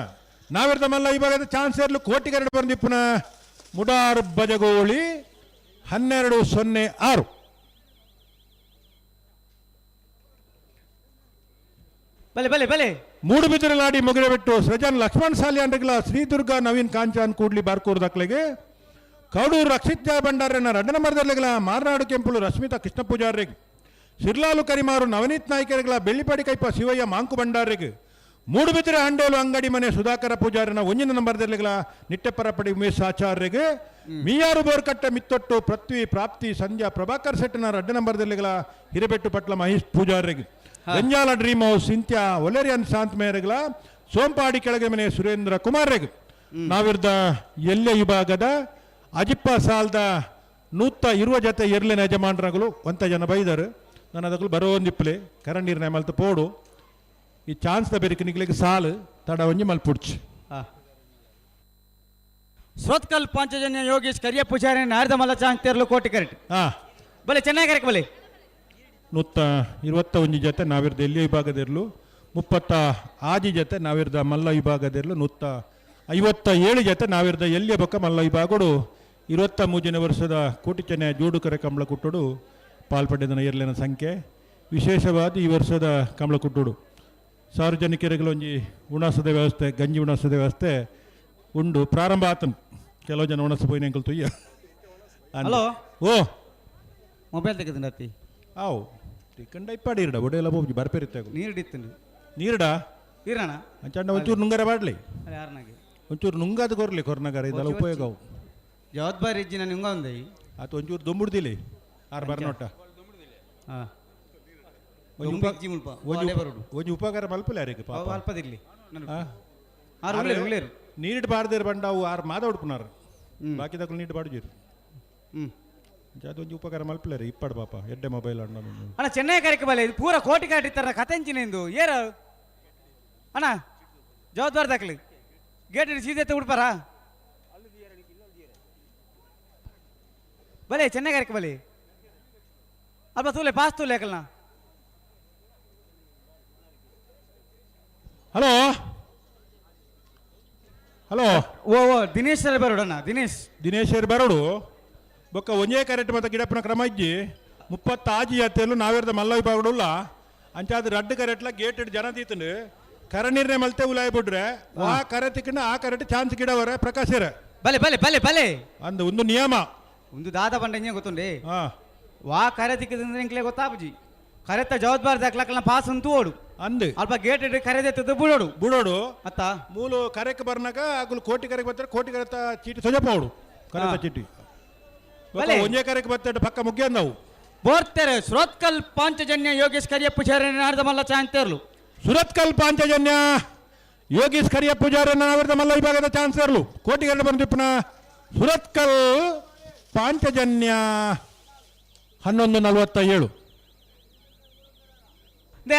ನಾವಿರ್ದ ಮಲ್ಲ ವಿಭಾಗದ ಚಾನ್ಸರ್ಲು ಕೋಟಿಗರಡು ಬಂದಿಪ್ಪುನ ಮುಡಾರು ಬಜಗೋಳಿ 12:06 ಬಲೆ ಬಲೆ ಬಲೆ ಮೂಡುಬಿದಿರಲಾಡಿ ಮುಗಿರಬಿಟ್ಟು ಸೃಜನ್ ಲಕ್ಷ್ಮಣ್ ಸಾಲಿ ಅಂಡ್ರಿಗಳ ಶ್ರೀದುರ್ಗ ನವೀನ್ ಕಾಂಚಾನ್ ಕೂಡ್ಲಿ ಬಾರ್ಕೂರ್ ದಾಖಲೆಗೆ ಕೌಡೂರು ರಕ್ಷಿತ್ ಜಯ ಭಂಡಾರನ 2ನೇ ನಂಬರ್ದಲ್ಲಿಗಳ ಮಾರ್ನಾಡು ಕೆಂಪುಳು ರಶ್ಮಿತಾ ಕೃಷ್ಣ ಪೂಜಾರಿಗೆ ಸಿರ್ಲಾಲು ಕರಿಮಾರು ನವನೀತ್ ನಾಯ್ಕರಿಗಳ ಬೆಳ್ಳಿಪಾಡಿ ಕೈಪ ಶಿವಯ್ಯ ಮಾಂಕು ಭಂಡಾರಿಗೆ ಮೂಡುಬಿದಿರೆ ಹಂಡೋಲು ಅಂಗಡಿ ಮನೆ ಸುಧಾಕರ ಪೂಜಾರನ 1 ನಂಬರ್ದಲ್ಲಿಗಳ ನಿಟ್ಟೆಪ್ಪರಪಡಿ ಉಮೇಶ್ ಆಚಾರ್ಯಗೆ ಮೀಯಾರು ಬೋರ್ಕಟ್ಟೆ ಮಿತ್ತೊಟ್ಟು ಪೃಥ್ವಿ ಪ್ರಾಪ್ತಿ ಸಂಧ್ಯಾ ಪ್ರಭಾಕರ್ ಸೆಟ್ನ 2ನೇ ನಂಬರ್ದಲ್ಲಿಗಳ ಹಿರೇಬೆಟ್ಟು ಪಟ್ಲ ಮಹೇಶ್ ಪೂಜಾರಿಗೆ ರಂಜಾಲ ಡ್ರೀಮ್ ಹೌಸ್ ಸಿಂತ್ಯ ಒಲೆರಿಯನ್ ಶಾಂತ್ ಮೇರೆಗಳ ಸೋಂಪಾಡಿ ಕೆಳಗೆ ಮನೆ ಸುರೇಂದ್ರ ಕುಮಾರ್ರೆಗೆ ನಾವಿರ್ದ ಎಲ್ಲೆ ವಿಭಾಗದ ಅಜಿಪ್ಪ ಸಾಲ್ದ 120 ಜೊತೆ ಎರ್ಲಿನ ಯಜಮಾನರುಗಳು 1 ಜನ ಬೈದರು ನಾನು ಅದಕ್ಕೂ ಬರೋ ಒಂದಿಪ್ಪಲೆ ಕರಂಡೀರ್ನ ಮಲ್ತು ಪೋಡು ಈ ಚಾನ್ಸ್ ದ ಬೆರಿಕೆ ನಿಗ್ಲಿಕ್ಕೆ ಸಾಲು ತಡ ಒಂಜಿ ಮಲ್ಪುಡ್ಚು ಸ್ವತ್ಕಲ್ ಪಾಂಚಜನ್ಯ ಯೋಗೇಶ್ ಕರಿಯ ಪೂಜಾರಿ ನಾಯರ್ದ ಮಲ್ಲ ಚಾಂತಿರ್ಲು ಕೋಟಿಗರಟ ಬಲೆ ಚೆನ್ನಾಗಿ ಕರೆಕ್ ಬಲೆ 121 ಜೊತೆ ನಾವಿರ್ದ ಎಲ್ಲಿ ವಿಭಾಗದಿರ್ಲು 36 ಜೊತೆ ನಾವಿರ್ದ ಮಲ್ಲ ವಿಭಾಗದಿರ್ಲು 157 ಜೊತೆ ನಾವಿರ್ದ ಎಲ್ಲಿಯ ಬೊಕ್ಕ ಮಲ್ಲ ವಿಭಾಗಡು 23ನೇ ವರ್ಷದ ಕೋಟಿ ಚೆನ್ನೈ ಜೋಡುಕರೆ ಕಂಬಳ ಕುಟ್ಟುಡು ಪಾಲ್ಪಟ್ಟಿದ್ದನ ಏರ್ಲಿನ ಸಂಖ್ಯೆ ವಿಶೇಷವಾದ ಈ ವರ್ಷದ ಕಂಬಳ ಕುಟ್ಟುಡು ಸಾರ್ವಜನಿಕರಿಗೆ ಒಂಜಿ ಉಣಾಸದ ವ್ಯವಸ್ಥೆ ಗಂಜಿ ಉಣಾಸದ ವ್ಯವಸ್ಥೆ ಉಂಡು ಪ್ರಾರಂಭ ಆತನು ಕೆಲವು ಜನ ಉಣಸ ಪೋಯಿನ ಅಂಕಲ್ ತುಯ್ಯ ಹಲೋ ಓ ಮೊಬೈಲ್ ತೆಗೆದು ಆವು ಟಿಕಂಡ ಇಪ್ಪಾಡಿ ಇರಡ ಒಡೆಯಲ್ಲ ಹೋಗಿ ಬರ್ಪೇರಿತ್ತೆ ನೀರಿಡಿತ್ತು ನೀರಡ ಇರೋಣ ಅಂಚಂಡ ಒಂಚೂರು ನುಂಗರ ಬಾಡ್ಲಿ ಯಾರನಾಗೆ ಒಂಚೂರು ನುಂಗಾದ ಕೊರ್ಲಿ ಕೊರ್ನಗರ ಇದೆಲ್ಲ ಉಪಯೋಗವು ಜವಾಬ್ದಾರಿ ಇಜ್ಜಿನ ನಿಂಗ ಒಂದೈ ಆತ ಒಂಚೂರು ದೊಂಬುಡ್ದಿಲಿ ಆರು ಬರ್ನೋಟ ಒಂಜಿ ಉಪಕಾರ ಮಲ್ಪಲೆ ಯಾರಿಗೆ ಅಲ್ಪದಿರ್ಲಿ ನೀರಿಡ್ ಬಾರ್ದಿರ್ ಬಂಡ ಅವು ಆರು ಮಾದ ಉಡ್ಪುನಾರ ಬಾಕಿ ತಗೊಳ್ಳಿ ನೀಟ್ ಬಾಡ್ಜೀರು ಒಂಜಿ ಉಪಕಾರ ಮಲ್ಪಲೆ ರೀ ಇಪ್ಪಡ್ ಪಾಪ ಎಡ್ಡೆ ಮೊಬೈಲ್ ಅಣ್ಣ ಚೆನ್ನೈ ಕರೆಕ ಬಲೆ ಇದು ಪೂರ ಕೋಟಿ ಕಾಟಿತ್ತಾರ ಕತೆ ಇಂಚಿನೆಂದು ಏರ ಅಣ್ಣ ಜವಾಬ್ದಾರಿ ದಾಖಲೆ ಗೇಟ್ ಸೀದೆತ್ತ ಉಡ್ಪಾರ ಬಲೆ ಚೆನ್ನೈ ಕರೆಕ ಬಲೆ ಅಲ್ಪ ತೂಲೆ ಪಾಸ್ ತೂಲೆ ಯಾಕಲ್ನ ಹಲೋ ಹಲೋ ಓ ಓ ದಿನೇಶ್ ಬರೋಡಣ್ಣ ದಿನೇಶ್ ಬರೋಡು ಬೊಕ್ಕ ಒಂಜೇ ಕರೆಕ್ಟ್ ಮತ್ತೆ ಗಿಡಪ್ಪನ ಕ್ರಮ ಇಜ್ಜಿ 36 ಜೊತೆಯಲ್ಲೂ ನಾವಿರ್ದ ಮಲ್ಲ ವಿಭಾಗಡುಲ್ಲ ಅಂಚಾದ ರಡ್ಡು ಕರೆಕ್ಟ್ಲ ಗೇಟ್ ಜನ ತೀತಂಡು ಕರನೀರ್ನೆ ಮಲ್ತೆ ಉಲಾಯ್ ಬಿಡ್ರೆ ಆ ಕರೆ ತಿಕ್ಕಂಡು ಆ ಕರೆಕ್ಟ್ ಚಾನ್ಸ್ ಗಿಡವರ ಪ್ರಕಾಶರ ಬಲೆ ಬಲೆ ಬಲೆ ಬಲೆ ಅಂದ ಒಂದು ನಿಯಮ ಒಂದು ದಾದ ಬಂಡ ಗೊತ್ತುಂಡೆ ವಾ ಕರೆ ತಿಕ್ಕದಂದ್ರೆ ಗೊತ್ತಾಪುಜಿ ಕರೆತ್ತ ಜವಾಬ್ದಾರಿ ದಾಖಲಾಕಲ್ನ ಪಾಸ್ ಅಂತೂ ಓಡು ಅಂದು ಅಲ್ಪ ಗೇಟ್ ಕರೆದೆತ್ತದು ಬುಡೋಡು ಅತ್ತ ಮೂಲು ಕರೆಕ್ ಬರ್ನಾಗ ಅಗುಲು ಕೋಟಿ ಕರೆಗೆ ಬರ್ತಾರೆ ಕೋಟಿ ಕರೆತ ಚೀಟಿ ಸೊಜಪ ಅವಡು ಕರೆತ ಚೀಟಿ ಒಂಜೇ ಕರೆಗೆ ಬರ್ತಾರೆ ಪಕ್ಕ ಮುಖ್ಯ ನಾವು ಬೋರ್ತೆರೆ ಸುರತ್ಕಲ್ ಪಾಂಚಜನ್ಯ ಯೋಗೇಶ್ ಕರಿಯಪ್ಪ ನಾಡ್ದ ಮಲ್ಲ ಚಾಂತೇರ್ಲು ಸುರತ್ಕಲ್ ಪಾಂಚಜನ್ಯ ಯೋಗೀಶ್ ಕರಿಯ ಪೂಜಾರನ್ನ ನಾವಿರದ ಮಲ್ಲ ವಿಭಾಗದ ಚಾನ್ಸರ್ಲು ಕೋಟಿಗರಡು ಬಂದಿಪ್ಪನ ಸುರತ್ಕಲ್ ಪಾಂಚಜನ್ಯ 11:47.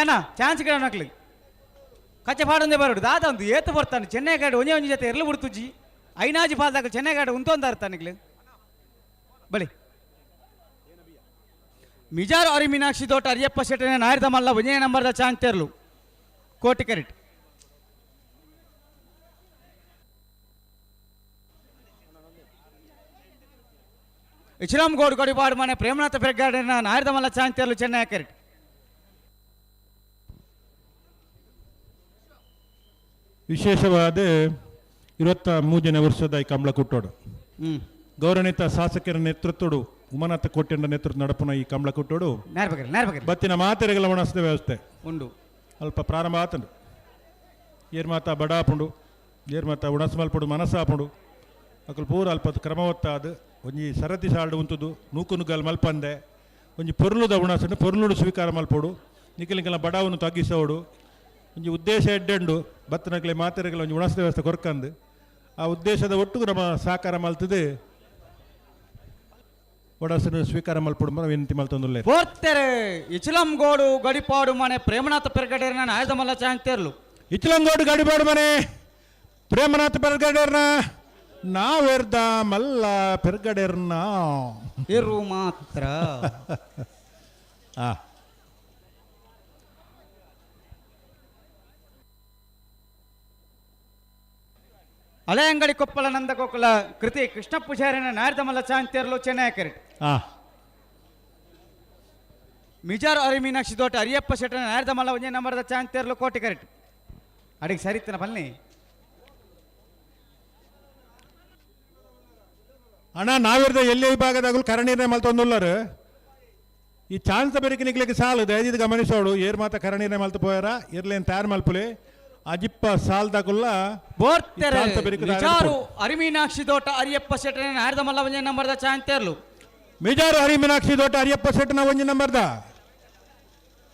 ಅಣ್ಣ ಚಾನ್ಸ್ ಗಿಡ ನಕ್ಲಿ ಕಚ್ಚೆ ಪಾಡೊಂದೇ ಬರೋಡು ದಾದ ಒಂದು ಏತು ಬರ್ತಾನೆ ಚೆನ್ನೈ ಗಾಡಿ ಒಂದೇ ಒಂಜಿ ಜೊತೆ ಎರಲು ಬಿಡ್ತುಜ್ಜಿ ಐನಾಜಿ ಪಾಲ್ದಾಗ ಚೆನ್ನೈ ಗಾಡಿ ಉಂತೊಂದ ಇರ್ತಾನಿಗ್ಲಿ ಬಳಿ ಮಿಜಾರು ಅರಿ ಮೀನಾಕ್ಷಿ ತೋಟ ಅರಿಯಪ್ಪ ಶೆಟ್ಟನೆ ನಾಯ್ದ ಮಲ್ಲ ಒಂಜೇ ನಂಬರ್ದ ಚಾನ್ಸ್ ತೆರಲು ಕೋಟಿ ಕರೆಕ್ಟ್ ಇಚ್ರಾಮ್ ಗೋಡ್ ಗಡಿಪಾಡು ಮನೆ ಪ್ರೇಮನಾಥ ಪೆರ್ಗಾಡಿನ ನಾಯ್ದ ಮಲ್ಲ ಚಾನ್ಸ್ ತೆರಲು ಚೆನ್ನೈ ಕರೆಕ್ಟ್ ವಿಶೇಷವಾದ 23ನೇ ವರ್ಷದ ಈ ಕಂಬಳ ಕುಟ್ಟೋಡು ಗೌರವನೀತ ಶಾಸಕರ ನೇತೃತ್ವಡು ಉಮಾನಾಥ ಕೋಟ್ಯಂಡ ನೇತೃತ್ವ ನಡಪುನ ಈ ಕಂಬಳ ಕುಟ್ಟೋಡು ಬತ್ತಿನ ಮಾತೆರೆಗಳ ಒಣಸ್ದ ವ್ಯವಸ್ಥೆ ಉಂಡು ಅಲ್ಪ ಪ್ರಾರಂಭ ಆತಂಡು ಏರ್ ಮಾತಾ ಬಡಾಪುಂಡು ಏರ್ ಮಾತಾ ಉಣಸ್ ಮಲ್ಪುಡು ಮನಸ್ಸಾಪುಂಡು ಅಕಲ್ ಪೂರ ಅಲ್ಪ ಕ್ರಮವತ್ತಾದ ಒಂಜಿ ಸರತಿ ಸಾಲ್ಡು ಉಂತುದು ನೂಕುನುಗಲ್ ಮಲ್ಪಂದೆ ಒಂಜಿ ಪೊರ್ಲುದ ಉಣಸನ್ನು ಪೊರ್ಲುಡು ಸ್ವೀಕಾರ ಮಲ್ಪೋಡು ನಿಖಿಲಿಂಕಲ ಬಡಾವನ್ನು ತಗ್ಗಿಸೋಡು ಒಂಜಿ ಉದ್ದೇಶ ಎಡ್ಡೆಂಡು ಬತ್ತನಕ್ಲೆ ಮಾತೆರೆಗಳ ಒಂಜಿ ಉಣಸ್ದ ವ್ಯವಸ್ಥೆ ಕೊರ್ಕಂದು ಆ ಉದ್ದೇಶದ ಒಟ್ಟಿಗೆ ನಮ್ಮ ಸಹಕಾರ ಮಲ್ತದೆ ಒಡಸನ್ನು ಸ್ವೀಕಾರ ಮಲ್ಪಡು ವಿನಂತಿ ಮಲ್ತೊಂದುಲ್ಲೆ ಪೋರ್ತೆರೆ ಇಚ್ಲಂಗೋಡು ಗಡಿಪಾಡು ಮನೆ ಪ್ರೇಮನಾಥ ಪೆರ್ಗಡೇರ್ನ ನಾಯ್ದ ಮಲ್ಲ ಚಾಂತೇರ್ಲು ಇಚ್ಲಂಗೋಡು ಗಡಿಪಾಡು ಮನೆ ಪ್ರೇಮನಾಥ ಪೆರ್ಗಡೇರ್ನ ನಾವೆರ್ದ ಮಲ್ಲ ಪೆರ್ಗಡೇರ್ನ ಇರು ಮಾತ್ರ ಆ ಹಳೆ ಅಂಗಡಿ ಕೊಪ್ಪಳ ನಂದಗೋಕುಲ ಕೃತಿ ಕೃಷ್ಣ ಪೂಜಾರಿನ ನಾಯ್ದ ಮಲ್ಲ ಚಾಂತೇರ್ಲು ಚೆನ್ನೈ ಕರೆಕ್ಟ್ ಮಿಜಾರು ಅರಿ ಮೀನಾಕ್ಷಿ ತೋಟ ಅರಿಯಪ್ಪ ಶೆಟ್ಟನ ನಾಯ್ದ ಮಲ್ಲ ಒಂಜೇ ನಂಬರ್ದ ಚಾಂತೇರ್ಲು ಕೋಟಿ ಕರೆಕ್ಟ್ ಅಡಿಗೆ ಸರಿತನ ಬನ್ನಿ ಅಣ್ಣ ನಾವಿರ್ದ ಎಲ್ಲಿ ವಿಭಾಗದಾಗಲು ಕರಣೀರ್ನೆ ಮಲ್ತೊಂದುಲ್ಲರು ಈ ಚಾನ್ಸ್ ಬೆರಿಕೆ ನಿಗ್ಲಿಕ್ಕೆ ಸಾಲು ದಯದಿದ್ದು ಗಮನಿಸೋಡು ಏರ್ ಮಾತ ಕರಣೀರ್ನೆ ಮಲ್ತು ಪೋಯಾರ ಇರ್ಲೇನು ತಯಾರು ಮಲ್ಪುಲೆ ಅಜಿಪ್ಪ ಸಾಲ್ದಾಗುಲ್ಲ ಬೋರ್ತೆರೆ ಮಿಜಾರು ಅರಿಮೀನಾಕ್ಷಿ ತೋಟ ಅರಿಯಪ್ಪ ಶೆಟ್ಟನ ನಾಯ್ದ ಮಲ್ಲ ಒಂಜೇ ನಂಬರ್ದ ಚಾಂತೇರ್ಲು ಮಿಜಾರು ಹರಿಮೀನಾಕ್ಷಿ ತೋಟ ಅರಿಯಪ್ಪ ಶೆಟ್ಟನ ಒಂಜಿ ನಂಬರ್ದ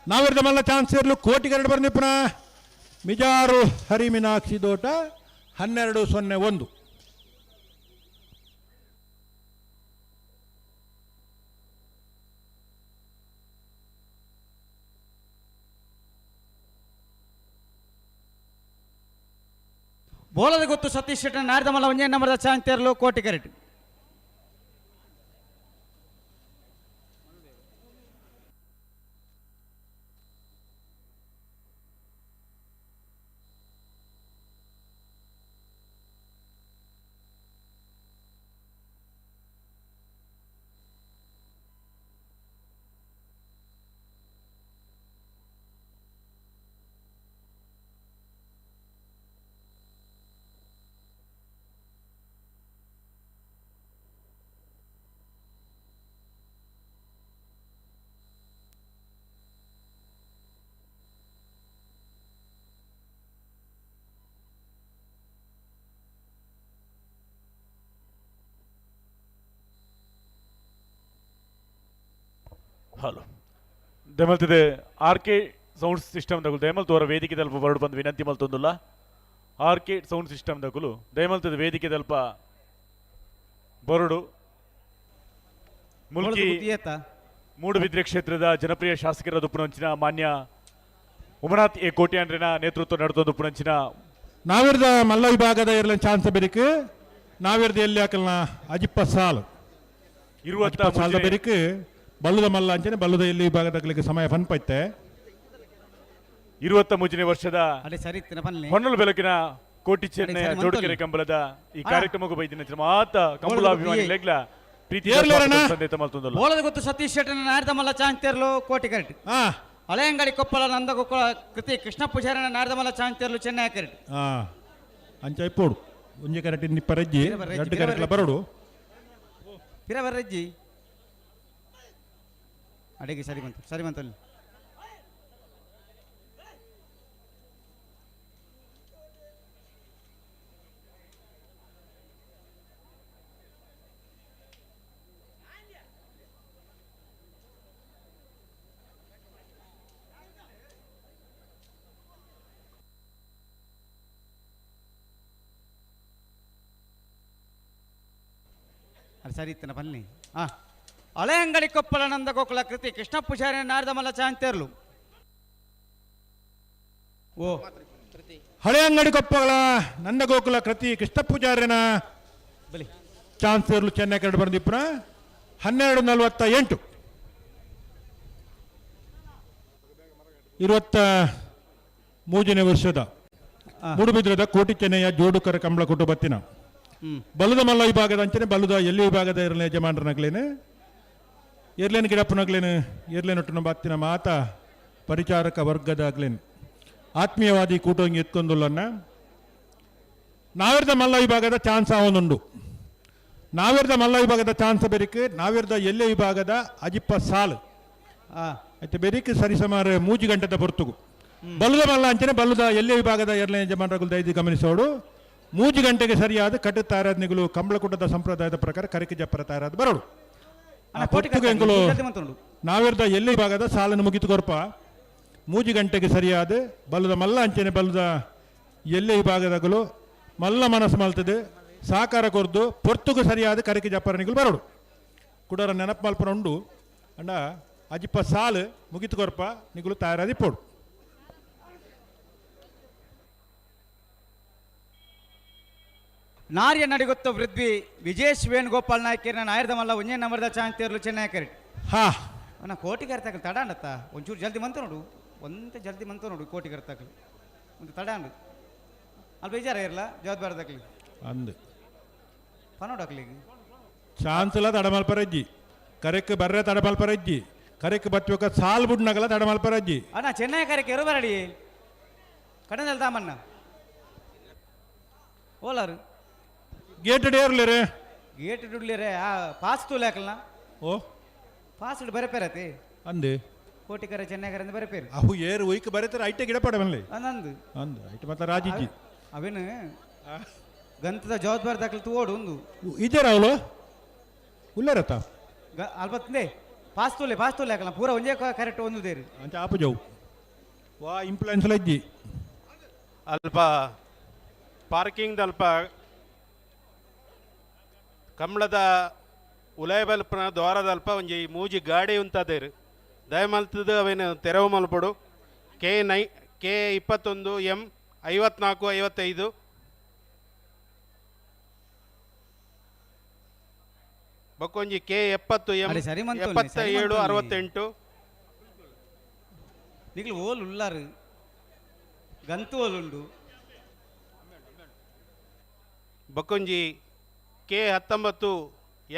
ನಾವಿರ್ದ ಮಲ್ಲ ಚಾನ್ಸ್ ಇರ್ಲು ಕೋಟಿಗರಡು ಬರ್ನಿಪ್ಪನ ಮಿಜಾರು ಹರಿಮೀನಾಕ್ಷಿ ತೋಟ 12:01. ಬೋಲದ ಗೊತ್ತು ಸತೀಶ್ ಶೆಟ್ಟನ ನಾಯ್ದ ಮಲ್ಲ ಒಂಜೇ ನಂಬರ್ದ ಚಾಂತೇರ್ಲು ಕೋಟಿ ಕರೆಕ್ಟ್ ಹಲೋ ದಯಮಲ್ತಿದೆ ಆರ್ಕೆ ಸೌಂಡ್ ಸಿಸ್ಟಮ್ ದಗುಲು ದಯಮಲ್ತು ಅವರ ವೇದಿಕೆ ತಲುಪ ಬರಡು ಬಂದು ವಿನಂತಿ ಮಲ್ತೊಂದುಲ್ಲ ಆರ್ಕೆ ಸೌಂಡ್ ಸಿಸ್ಟಮ್ ದಗುಲು ದಯಮಲ್ತದ ವೇದಿಕೆ ತಲುಪ ಬರಡು ಮುಲ್ಕಿ ಮೂಡುಬಿದ್ರೆ ಕ್ಷೇತ್ರದ ಜನಪ್ರಿಯ ಶಾಸಕರ ದುಪ್ಪುನಂಚಿನ ಮಾನ್ಯ ಉಮನಾಥ್ ಎ ಕೋಟ್ಯಾಂಡ್ರಿನ ನೇತೃತ್ವ ನಡೆದೊಂದು ಪುಣಂಚಿನ ನಾವಿರ್ದ ಮಲ್ಲ ವಿಭಾಗದ ಇರಲ ಚಾನ್ಸ್ ಬೆರಿಕು ನಾವಿರ್ದ ಎಲ್ಲಿ ಹಾಕಲ್ನ ಅಜಿಪ್ಪ ಸಾಲು ಸಾಲದ ಬೆರಿಕು ಬಲ್ಲುದ ಮಲ್ಲ ಅಂಚನೆ ಬಲ್ಲುದ ಎಲ್ಲಿ ವಿಭಾಗದಾಗಲಿಕ್ಕೆ ಸಮಯ ಪನ್ಪೈತೆ 23ನೇ ವರ್ಷದ ಹೊನ್ನಲು ಬೆಳಕಿನ ಕೋಟಿ ಚೆನ್ನೈ ಜೋಡುಕೆರೆ ಕಂಬಳದ ಈ ಕಾರ್ಯಕ್ರಮಕ್ಕೂ ಬೈದಿನ ಮಾತ ಕಂಬಳಾಭಿಮಾನಿಗಳ ಪ್ರೀತಿ ಸಂದೇತ ಮಲ್ತೊಂದಲ್ಲ ಬೋಲದ ಗೊತ್ತು ಸತೀಶ್ ಶೆಟ್ಟನ ನಾಯ್ದ ಮಲ್ಲ ಚಾಂತೇರ್ಲು ಕೋಟಿ ಕರೆಕ್ಟ್ ಹಳೆ ಅಂಗಡಿ ಕೊಪ್ಪಳ ನಂದಗೋಕುಲ ಕೃತಿ ಕೃಷ್ಣ ಪೂಜಾರಿನ ನಾಯ್ದ ಮಲ್ಲ ಚಾಂತೇರ್ಲು ಚೆನ್ನೈ ಕರೆಕ್ಟ್ ಅಂಚ ಇಪ್ಪೋಡು ಒಂಜಿ ಕರೆಕ್ಟ್ ನಿಪ್ಪರಜ್ಜಿ ಎರಡು ಕರೆಕ್ಟ್ಲ ಬರೋಡು ಪಿರವರಜ್ಜಿ ಅಡಿಗೆ ಸರಿ ಬಂತಲ್ಲಿ ಸರಿ ಇತ್ತನ ಬನ್ನಿ ಹಳೆ ಅಂಗಡಿ ಕೊಪ್ಪಳ ನಂದ ಗೋಕುಲ ಕೃತಿ ಕೃಷ್ಣ ಪೂಜಾರಿ ನಾಡ್ದ ಮಲ್ಲ ಚಾಂತೇರ್ಲು ಓ ಹಳೆ ಅಂಗಡಿ ಕೊಪ್ಪಳ ನಂದ ಗೋಕುಲ ಕೃತಿ ಕೃಷ್ಣ ಪೂಜಾರ್ಯನ ಬಲಿ ಚಾನ್ಸರ್ಲು ಚೆನ್ನೈ ಕರಡು ಬಂದಿಪ್ಪನ 12:48 23ನೇ ವರ್ಷದ ಮೂಡುಬಿದ್ರದ ಕೋಟಿ ಚೆನ್ನಯ್ಯ ಜೋಡುಕರ ಕಂಬಳ ಕುಟುಂಬತ್ತಿನ ಬಲುದ ಮಲ್ಲ ವಿಭಾಗದ ಅಂಚನೆ ಬಲುದ ಎಲ್ಲಿ ವಿಭಾಗದ ಇರಲಿ ಯಜಮಾನರನಗ್ಲೇನು ಇರ್ಲೇನು ಗಿಡಪ್ಪನಗ್ಲೇನು ಇರ್ಲೇನೊಟ್ಟು ಬತ್ತಿನ ಮಾತ ಪರಿಚಾರಕ ವರ್ಗದಾಗ್ಲೇನು ಆತ್ಮೀಯವಾದಿ ಕೂಟಂಗಿ ಎತ್ಕೊಂಡುಲ್ಲನ್ನ ನಾವಿರ್ದ ಮಲ್ಲ ವಿಭಾಗದ ಚಾನ್ಸ್ ಅವನುಂಡು ನಾವಿರ್ದ ಮಲ್ಲ ವಿಭಾಗದ ಚಾನ್ಸ್ ಬೆರಿಕೆ ನಾವಿರ್ದ ಎಲ್ಲೆ ವಿಭಾಗದ ಅಜಿಪ್ಪ ಸಾಲು ಆಯ್ತು ಬೆರಿಕೆ ಸರಿಸುಮಾರು 3 ಗಂಟೆದ ಹೊರತುಗು ಬಲುದ ಮಲ್ಲ ಅಂಚನೆ ಬಲುದ ಎಲ್ಲೆ ವಿಭಾಗದ ಎರಡನೇ ಯಜಮಾನರುಗಳು ದೈದು ಗಮನಿಸೋಡು 3 ಗಂಟೆಗೆ ಸರಿಯಾದ ಕಟ್ಟು ತಾರಾದ್ನಿಗಳು ಕಂಬಳಕೂಟದ ಸಂಪ್ರದಾಯದ ಪ್ರಕಾರ ಕರಿಕೆ ಜಪ್ಪರ ತಾರಾದ ಬರೋಡು ಎಂಕುಲು ನಾವಿರ್ದ ಎಲ್ಲಿ ವಿಭಾಗದ ಸಾಲನ್ನು ಮುಗಿತು ಕೊರ್ಪ 3 ಗಂಟೆಗೆ ಸರಿಯಾದ ಬಲುದ ಮಲ್ಲ ಅಂಚನೆ ಬಲುದ ಎಲ್ಲೆ ವಿಭಾಗದಗಳು ಮಲ್ಲ ಮನಸ್ಸು ಮಲ್ತದೆ ಸಾಕಾರ ಕೊರ್ದು ಪೊರ್ತುಗೂ ಸರಿಯಾದ ಕರಿಕೆ ಜಪ್ಪರ ನಿಗಳು ಬರೋಡು ಕುಡರ ನೆನಪು ಮಲ್ಪನ ಉಂಡು ಅಂಡ ಅಜಿಪ್ಪ ಸಾಲು ಮುಗಿತು ಕೊರ್ಪ ನಿಗಳು ತಯಾರಾದಿಪ್ಪೋಡು ನಾರ್ಯ ನಡಿಗೊತ್ತ ವೃದ್ಧಿ ವಿಜೇಶ್ ವೇಣುಗೋಪಾಲ್ ನಾಯ್ಕರ್ನ ನಾಯರ್ದ ಮಲ್ಲ ಒಂಜೇ ನಂಬರ್ದ ಚಾಂತೇರ್ಲು ಚೆನ್ನೈ ಕರೆಕ್ಟ್ ಅಣ್ಣ ಕೋಟಿ ಕರ್ತಾಕಲ್ ತಡ ಅಂಡತ್ತ ಒಂಚೂರು ಜಲ್ದಿ ಮಂತ ನೋಡು ಜಲ್ದಿ ಮಂತ ನೋಡು ಕೋಟಿ ಕರ್ತಾಕಲ್ ಒಂದು ತಡ ಅಂಡು ಅಲ್ಲಿ ಬೇಜಾರ ಇರಲ್ಲ ಜವಾಬ್ದಾರದಾಗ್ಲಿ ಅಂದು ಪನೋಡಾಕ್ಲಿಗೆ ಚಾನ್ಸಲ ತಡಮಲ್ಪರಜ್ಜಿ ಕರೆಕ್ ಬರ್ರೆ ತಡಮಲ್ಪರಜ್ಜಿ ಕರೆಕ್ ಬತ್ತುವ ಸಾಲ್ ಬುಡ್ನಗಲ ತಡಮಲ್ಪರಜ್ಜಿ ಅಣ್ಣ ಚೆನ್ನೈ ಕರೆಕ್ಕೆ ಇರು ಬರಡಿ ಕಡನಲ್ಲಿ ತಾಮಣ್ಣ ಓಲಾರು ಗೇಟ್ ಡೇರ್ಲೇರೆ ಗೇಟ್ ಡುಡ್ಲಿರೆ ಪಾಸ್ ತೂಲಾಕಲ್ನ ಓ ಪಾಸ್ ಇಡು ಬರಪೇರತಿ ಅಂದೆ ಕೋಟಿಕರ ಚೆನ್ನೈಕರ ಅಂತ ಬರಪೇರು ಅವು ಏರು ಒಯ್ಕ ಬರೀತಾರೆ ಐಟೆ ಗಿಡ ಪಡಮಲ್ಲಿ ಅಂದು ಅಂದು ಐಟೆ ಮತ್ತೆ ರಾಜಿಜ್ಜಿ ಅವೇನು ಗಂತದ ಜವಾಬ್ದಾರದಾಕಲ್ ತೋಡು ಒಂದು ಇದ್ದಾರ ಅವಳು ಉಲ್ಲರತ್ತ ಅಲ್ಬತ್ತಂದೆ ಪಾಸ್ ತೂಲೆ ಹಾಕಲ್ಲ ಪೂರ ಒಂದೇ ಕರೆಕ್ಟ್ ಒಂದು ದೇರಿ ಅಂತ ಆಪು ಜವು ವಾ ಇಂಪ್ಲುಯೆನ್ಸ್ ಇಜ್ಜಿ ಅಲ್ಪ ಪಾರ್ಕಿಂಗ್ ಅಲ್ಪ ಕಂಬಳದ ಉಲಯಬಲ್ಪನ ದ್ವಾರದಲ್ಪ ಒಂಜಿ ಮೂಜಿ ಗಾಡಿ ಉಂತದೇರು ದಯಮಲ್ತದ ಅವೇನು ತೆರವು ಮಲ್ಪಡು ಕೆ 21 M 5455 ಬಕ್ಕೊಂಜಿ ಕೆ 70 M 7768 ನಿಗ್ಲು ಓಲ್ ಉಲ್ಲಾರು ಗಂತು ಓಲುಂಡು ಬಕ್ಕೊಂಜಿ ಕೆ 19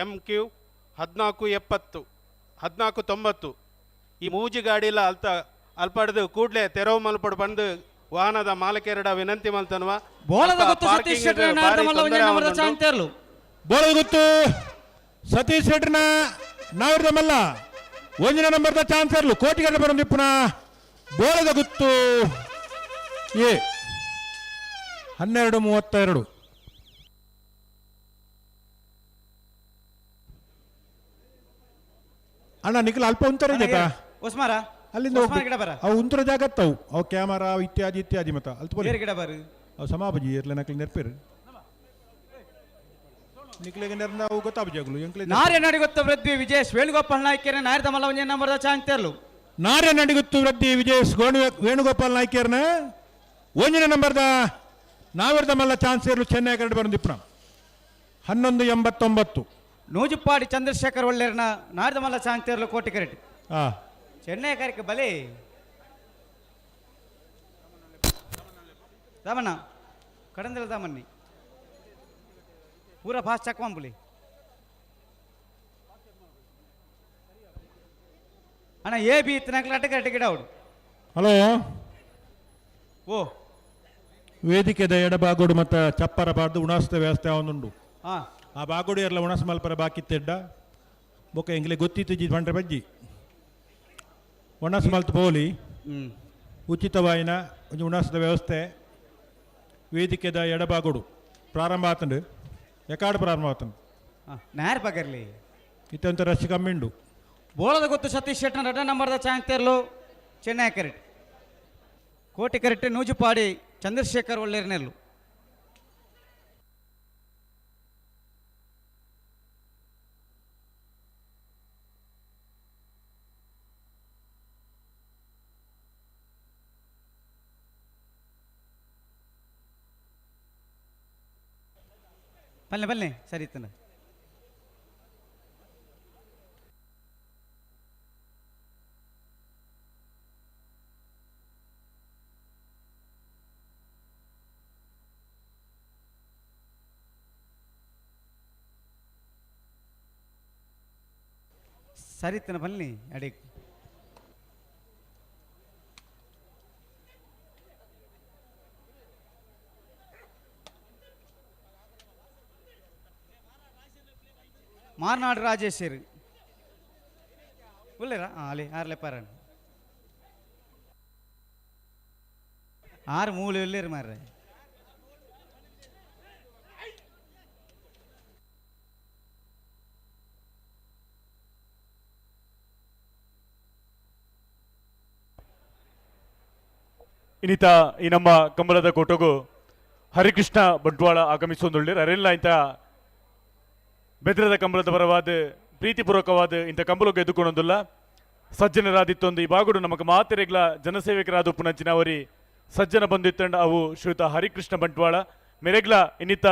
MQ 1470 1490 ಈ ಮೂಜಿ ಗಾಡಿಲ ಅಲ್ಪಡ್ದು ಕೂಡ್ಲೆ ತೆರವು ಮಲ್ಪಡು ಬಂದು ವಾಹನದ ಮಾಲಕೆರಡ ವಿನಂತಿ ಮಲ್ತನ್ವ ಬೋಳದ ಗೊತ್ತು ಸತೀಶ್ ಶೆಟ್ಟಿ ನಾಡ್ದ ಮಲ್ಲ ಒಂಜೇ ನಂಬರ್ದ ಚಾಂತೇರ್ಲು ಬೋಳದ ಗೊತ್ತು ಸತೀಶ್ ಶೆಟ್ಟಿನ ನಾವಿರ್ದ ಮಲ್ಲ ಒಂಜನೇ ನಂಬರ್ದ ಚಾನ್ಸರ್ಲು ಕೋಟಿಗಡ್ಡ ಬರಂದಿಪ್ಪುನ ಬೋಳದ ಗುತ್ತು ಎ 12:32 ಅಣ್ಣ ನಿಖಿಲ್ ಅಲ್ಪ ಉಂತರ ಜತ ಒಸ್ಮಾರ ಅಲ್ಲಿಂದ ಅವು ಉಂತರ ಜಾಗತ್ತವು ಅವು ಕ್ಯಾಮರಾ ಇತ್ಯಾದಿ ಮತ ಅಲ್ಲಿ ಗಿಡ ಬರು ಅವು ಸಮಾಪಜಿ ಇರ್ಲ ನಕಲಿ ನೆರ್ಪೇರು ನಿಕ್ಲೆಗೆ ನೆರ್ನ ಅವು ಗೊತ್ತಾಪಜಾಗ್ಲು ಎಂಕ್ಲೆ ನಾರ್ಯ ನಡಿಗೊತ್ತ ವೃದ್ಧಿ ವಿಜೇಶ್ ವೇಣುಗೋಪಾಲ್ ನಾಯ್ಕರ ನಾಯರ್ದ ಮಲ್ಲ ಒಂಜೇ ನಂಬರ್ದ ಚಾಂತೇರ್ಲು ನಾರ್ಯ ನಡಿಗೊತ್ತು ವೃದ್ಧಿ ವಿಜೇಶ್ ವೇಣುಗೋಪಾಲ್ ನಾಯ್ಕರ್ನ ಒಂಜನೇ ನಂಬರ್ದ ನಾವಿರ್ದ ಮಲ್ಲ ಚಾನ್ಸೇರ್ಲು ಚೆನ್ನೈ ಕರಡು ಬಂದಿಪ್ಪನ 11:89 ನೂಜುಪಾಡಿ ಚಂದ್ರಶೇಖರ್ ಒಳ್ಳೆರ್ನ ನಾಡ್ದ ಮಲ್ಲ ಚಾಂತೇರ್ಲು ಕೋಟಿ ಕರೆಕ್ಟ್ ಚೆನ್ನೈ ಕರೆಕ್ಕೆ ಬಲೆ ರಾಮಣ್ಣ ಕಡಂದಲ ದಾಮಣ್ಣಿ ಪೂರ ಫಾಸ್ಟ್ ಚಕ್ವಂಬುಲಿ ಅಣ್ಣ ಎ ಬಿ ಇತ್ತನಾಕ್ಲ ಅಟಕ ಗಿಡ ಅವಡು ಹಲೋ ಓ ವೇದಿಕೆದ ಎಡಬಾಗೋಡು ಮತ್ತು ಚಪ್ಪರ ಬಾರ್ದು ಉಣಾಸ್ತ ವ್ಯವಸ್ಥೆ ಅವನುಂಡು ಆ ಬಾಗೋಡು ಎಲ್ಲ ಉಣಸ್ ಮಲ್ಪರ ಬಾಕಿತ್ತೆಡ್ಡ ಬೊಕ್ಕ ಎಂಗ್ಲೆ ಗೊತ್ತಿತ್ತು ಜಿ ಬಂಡ್ರೆ ಬಜ್ಜಿ ಉಣಸ್ ಮಲ್ತು ಪೋಲಿ ಉಚಿತವಾಯಿನ ಒಂದು ಉಣಾಸದ ವ್ಯವಸ್ಥೆ ವೇದಿಕೆದ ಎಡಬಾಗೋಡು ಪ್ರಾರಂಭ ಆತಂಡು ಎಕಾಡು ಪ್ರಾರಂಭ ಆತಂಡು ನ್ಯಾರ ಬಗರ್ಲಿ ಇತ್ತಂತ ರಶ್ ಕಮ್ಮಿಂಡು ಬೋಳದ ಗೊತ್ತು Satish ಶೆಟ್ಟನ red ನಂಬರ್ದ ಚಾಂತೇರ್ಲು Chennai correct Koti correct ನೂಜುಪಾಡಿ Chandrashekhar ಒಳ್ಳೆರ್ನೆರ್ಲು. ಬಲ್ಲೆ ಬಲ್ಲೆ ಸರಿ ಇತ್ತನ ಸರಿತನ ಬನ್ನಿ ಅಡಿ ಮಾರ್ನಾಡು ರಾಜೇಶ್ವರಿ ಉಳ್ಳೇರಾ ಅಲ್ಲಿ ಆರ್ಲೆ ಪಾರ ಆರು ಮೂಳು ಇಲ್ಲೇರು ಮಾರ್ರೆ ಇನ್ನಿತ ಈ ನಮ್ಮ ಕಂಬಳದ ಕೋಟೆಗೂ ಹರಿಕೃಷ್ಣ ಬಂಟ್ವಾಳ ಆಗಮಿಸೊಂದುಳ್ಳಿರ್ ಅರೆಲ್ಲ ಇಂಥ ಬೆದ್ರದ ಕಂಬಳದ ಪರವಾದ ಪ್ರೀತಿಪೂರ್ವಕವಾದ ಇಂಥ ಕಂಬಳಕ್ಕೆ ಎದ್ದುಕೊಂಡೊಂದುಲ್ಲ ಸಜ್ಜನರಾದಿತ್ತೊಂದು ಈ ಬಾಗುಡು ನಮಗೆ ಮಾತೆರೆಗ್ಲ ಜನಸೇವಕರಾದ ಪುನಂಚಿನ ಅವರಿ ಸಜ್ಜನ ಬಂದಿತ್ತಂಡ ಅವು ಶ್ರೀಯುತ ಹರಿಕೃಷ್ಣ ಬಂಟ್ವಾಳ ಮೆರೆಗ್ಲ ಇನ್ನಿತ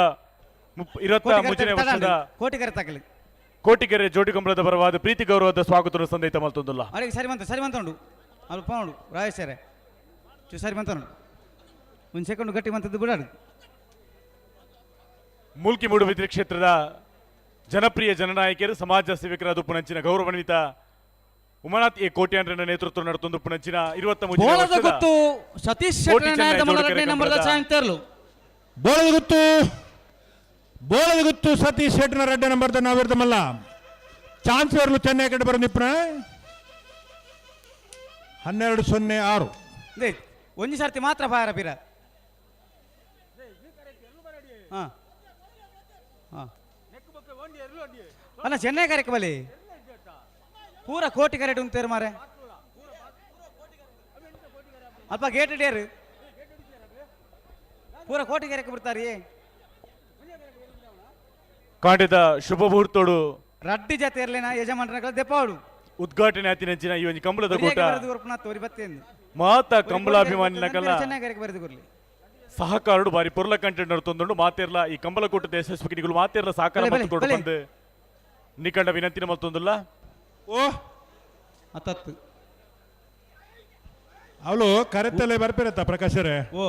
23ನೇ ವರ್ಷದ ಕೋಟಿಗೆರೆ ಜೋಡಿ ಕಂಬಳದ ಪರವಾದ ಪ್ರೀತಿ ಗೌರವದ ಸ್ವಾಗತ ಸಂದೇತ ಮಲ್ತೊಂದುಲ್ಲ ಅಡಿಗೆ ಸರಿ ಮಂತುಂಡು ಅಲ್ಪ ನೋಡು ರಾಯಸರೆ ಸರಿ ಮಂತನು ಒಂದು ಸೆಕೆಂಡ್ ಗಟ್ಟಿ ಮಂತದ್ದು ಬಿಡಾಡು ಮೂಲ್ಕಿ ಮೂಡುಬಿದ್ರೆ ಕ್ಷೇತ್ರದ ಜನಪ್ರಿಯ ಜನನಾಯಕರು ಸಮಾಜ ಸೇವಕರಾದ ಪುನಂಚಿನ ಗೌರವಾನ್ವಿತ ಉಮಾನಾಥ್ ಎ ಕೋಟ್ಯಾಂಡ್ರನ ನೇತೃತ್ವ ನಡೆತೊಂದು ಪುನಂಚಿನ 23 ಗೊತ್ತು ಸತೀಶ್ ಬೋಳದ ಗುತ್ತು ಸತೀಶ್ ಶೆಟ್ಟನ ರೆಡ್ಡ ನಂಬರ್ದ ನಾವಿರ್ದಮಲ್ಲ ಚಾನ್ಸರ್ಲು ಚೆನ್ನೈ ಕಡೆ ಬರೋದಿಪ್ಪನ 1206 ಒಂಜಿ ಸರ್ತಿ ಮಾತ್ರ ಬಾರ ಬೀರ ಅಲ್ಲ ಚೆನ್ನೈ ಕರೆಕ್ ಬಲಿ ಪೂರ ಕೋಟಿ ಕರೆಟ್ ಉಂತೇರು ಮಾರೆ ಅಲ್ಪ ಗೇಟ್ ಇಡಿಯರು ಪೂರ ಕೋಟಿ ಕರೆಕ್ ಬಿಡ್ತಾರಿ ಕಾಂಡದ ಶುಭ ಮುಹೂರ್ತೋಡು ರಡ್ಡಿ ಜತೆ ಇರ್ಲೇನ ಯಜಮಾನರ ದೆಪ್ಪಾಡು ಉದ್ಘಾಟನೆ ಆತಿನಂಚಿನ ಈ ಒಂದು ಕಂಬಳದ ಕೋಟ ತೋರಿ ಬತ್ತೇಂದು ಮಾತ ಕಂಬಳಾಭಿಮಾನಿನಕಲ್ಲ ಚೆನ್ನೈ ಕರೆಕ್ ಬರೆದು ಕೊರ್ಲಿ ಸಹಕಾರಡು ಬಾರಿ ಪೊರ್ಲ ಕಂಟೆಂಟ್ ನಡ್ತೊಂದು ಮಾತೇರ್ಲ ಈ ಕಂಬಳ ಕೂಟದ ಯಶಸ್ವಿಗಳು ಮಾತೇರ್ಲ ಸಹಕಾರ ಕೊಟ್ಟು ಬಂದು ನಿಕಂಡ ವಿನಂತಿನ ಮತ್ತೊಂದಿಲ್ಲ ಓ ಹತ್ತತ್ತು ಅವಳು ಕರೆತಲ್ಲೇ ಬರ್ಪಿರತ್ತ ಪ್ರಕಾಶರೇ ಓ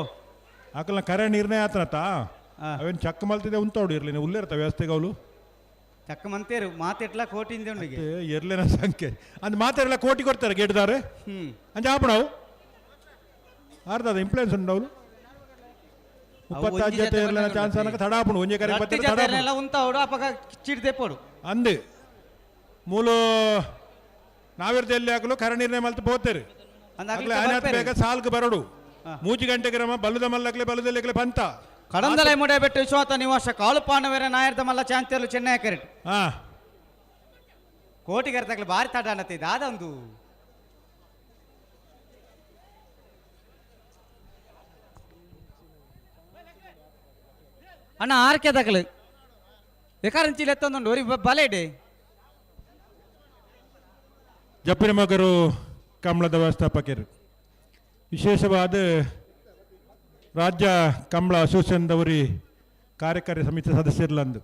ಆಕಲ್ನ ಕರೆ ನಿರ್ಣಯ ಆತನತ್ತ ಅವೇನು ಚಕ್ಕ ಮಲ್ತಿದೆ ಉಂತೋಡು ಇರ್ಲಿ ಉಳ್ಳೇರ್ತ ವ್ಯವಸ್ಥೆಗೆ ಅವಳು ಚಕ್ಕ ಮಂತೇರು ಮಾತೆಟ್ಲ ಕೋಟಿಂದ ಉಂಡಿಗೆ ಇರ್ಲಿನ ಸಂಖ್ಯೆ ಅಂದ್ ಮಾತೆಲ್ಲ ಕೋಟಿ ಕೊಡ್ತಾರೆ ಗೇಟ್ದಾರೆ ಅಂಜ ಆಪಣವು ಅರ್ಧದ ಇಂಪ್ಲೂಯೆನ್ಸ್ ಉಂಡು ಅವಳು 25 ಜೊತೆ ಇರ್ಲಿನ ಚಾನ್ಸ್ ಅನ್ನಕ ತಡಾಪಣು ಒಂಜೆ ಕರೆ ಬತ್ತೆ ತಡಾಪಣು ಉಂತೋಡು ಅಪಗ ಚೀಟ್ ದೆಪ್ಪೋಡು ಅಂದೆ ಮೂಲು ನಾವಿರ್ದ ಎಲ್ಲಿ ಹಾಕಲು ಕರೆ ನಿರ್ಣಯ ಮಲ್ತು ಹೋಗ್ತೇರಿ ಬೇಗ ಸಾಲ್ಗೆ ಬರೋಡು 3 ಗಂಟೆಗೆ ರಮ ಬಲ್ಲುದ ಮಲ್ಲಕ್ಲೆ ಬಲ್ಲುದಲ್ಲಿಕ್ಲೆ ಪಂತ ಕಡಂದಲೈ ಮುಡೆ ಬೆಟ್ಟು ವಿಶ್ವಾತ ನಿವಾಸ ಕಾಳುಪಾಂಡವರ ನಾಯರ್ದ ಮಲ್ಲ ಚಾಂತಿಯಲು ಚೆನ್ನೈ ಕರೆಟ್ ಕೋಟಿ ಕರೆತಕ್ಲೆ ಬಾರಿ ತಡ ಅನ್ನತ್ತಿದ್ದ ಅದೊಂದು ಅಣ್ಣ ಆರ್ಕೆ ತಕಲು ಬೇಕಾರಂಚಿಲ್ ಎತ್ತೊಂದು ಒರಿ ಬಲೆ ಇಡೆ ಜಪ್ಪಿನ ಮಗರು ಕಂಬಳದ ವ್ಯವಸ್ಥಾಪಕರು ವಿಶೇಷವಾದ ರಾಜ್ಯ ಕಂಬಳ ಅಸೋಸಿಯೇಷನ್ದವರಿ ಕಾರ್ಯಕಾರಿ ಸಮಿತಿ ಸದಸ್ಯರ್ಲಂದು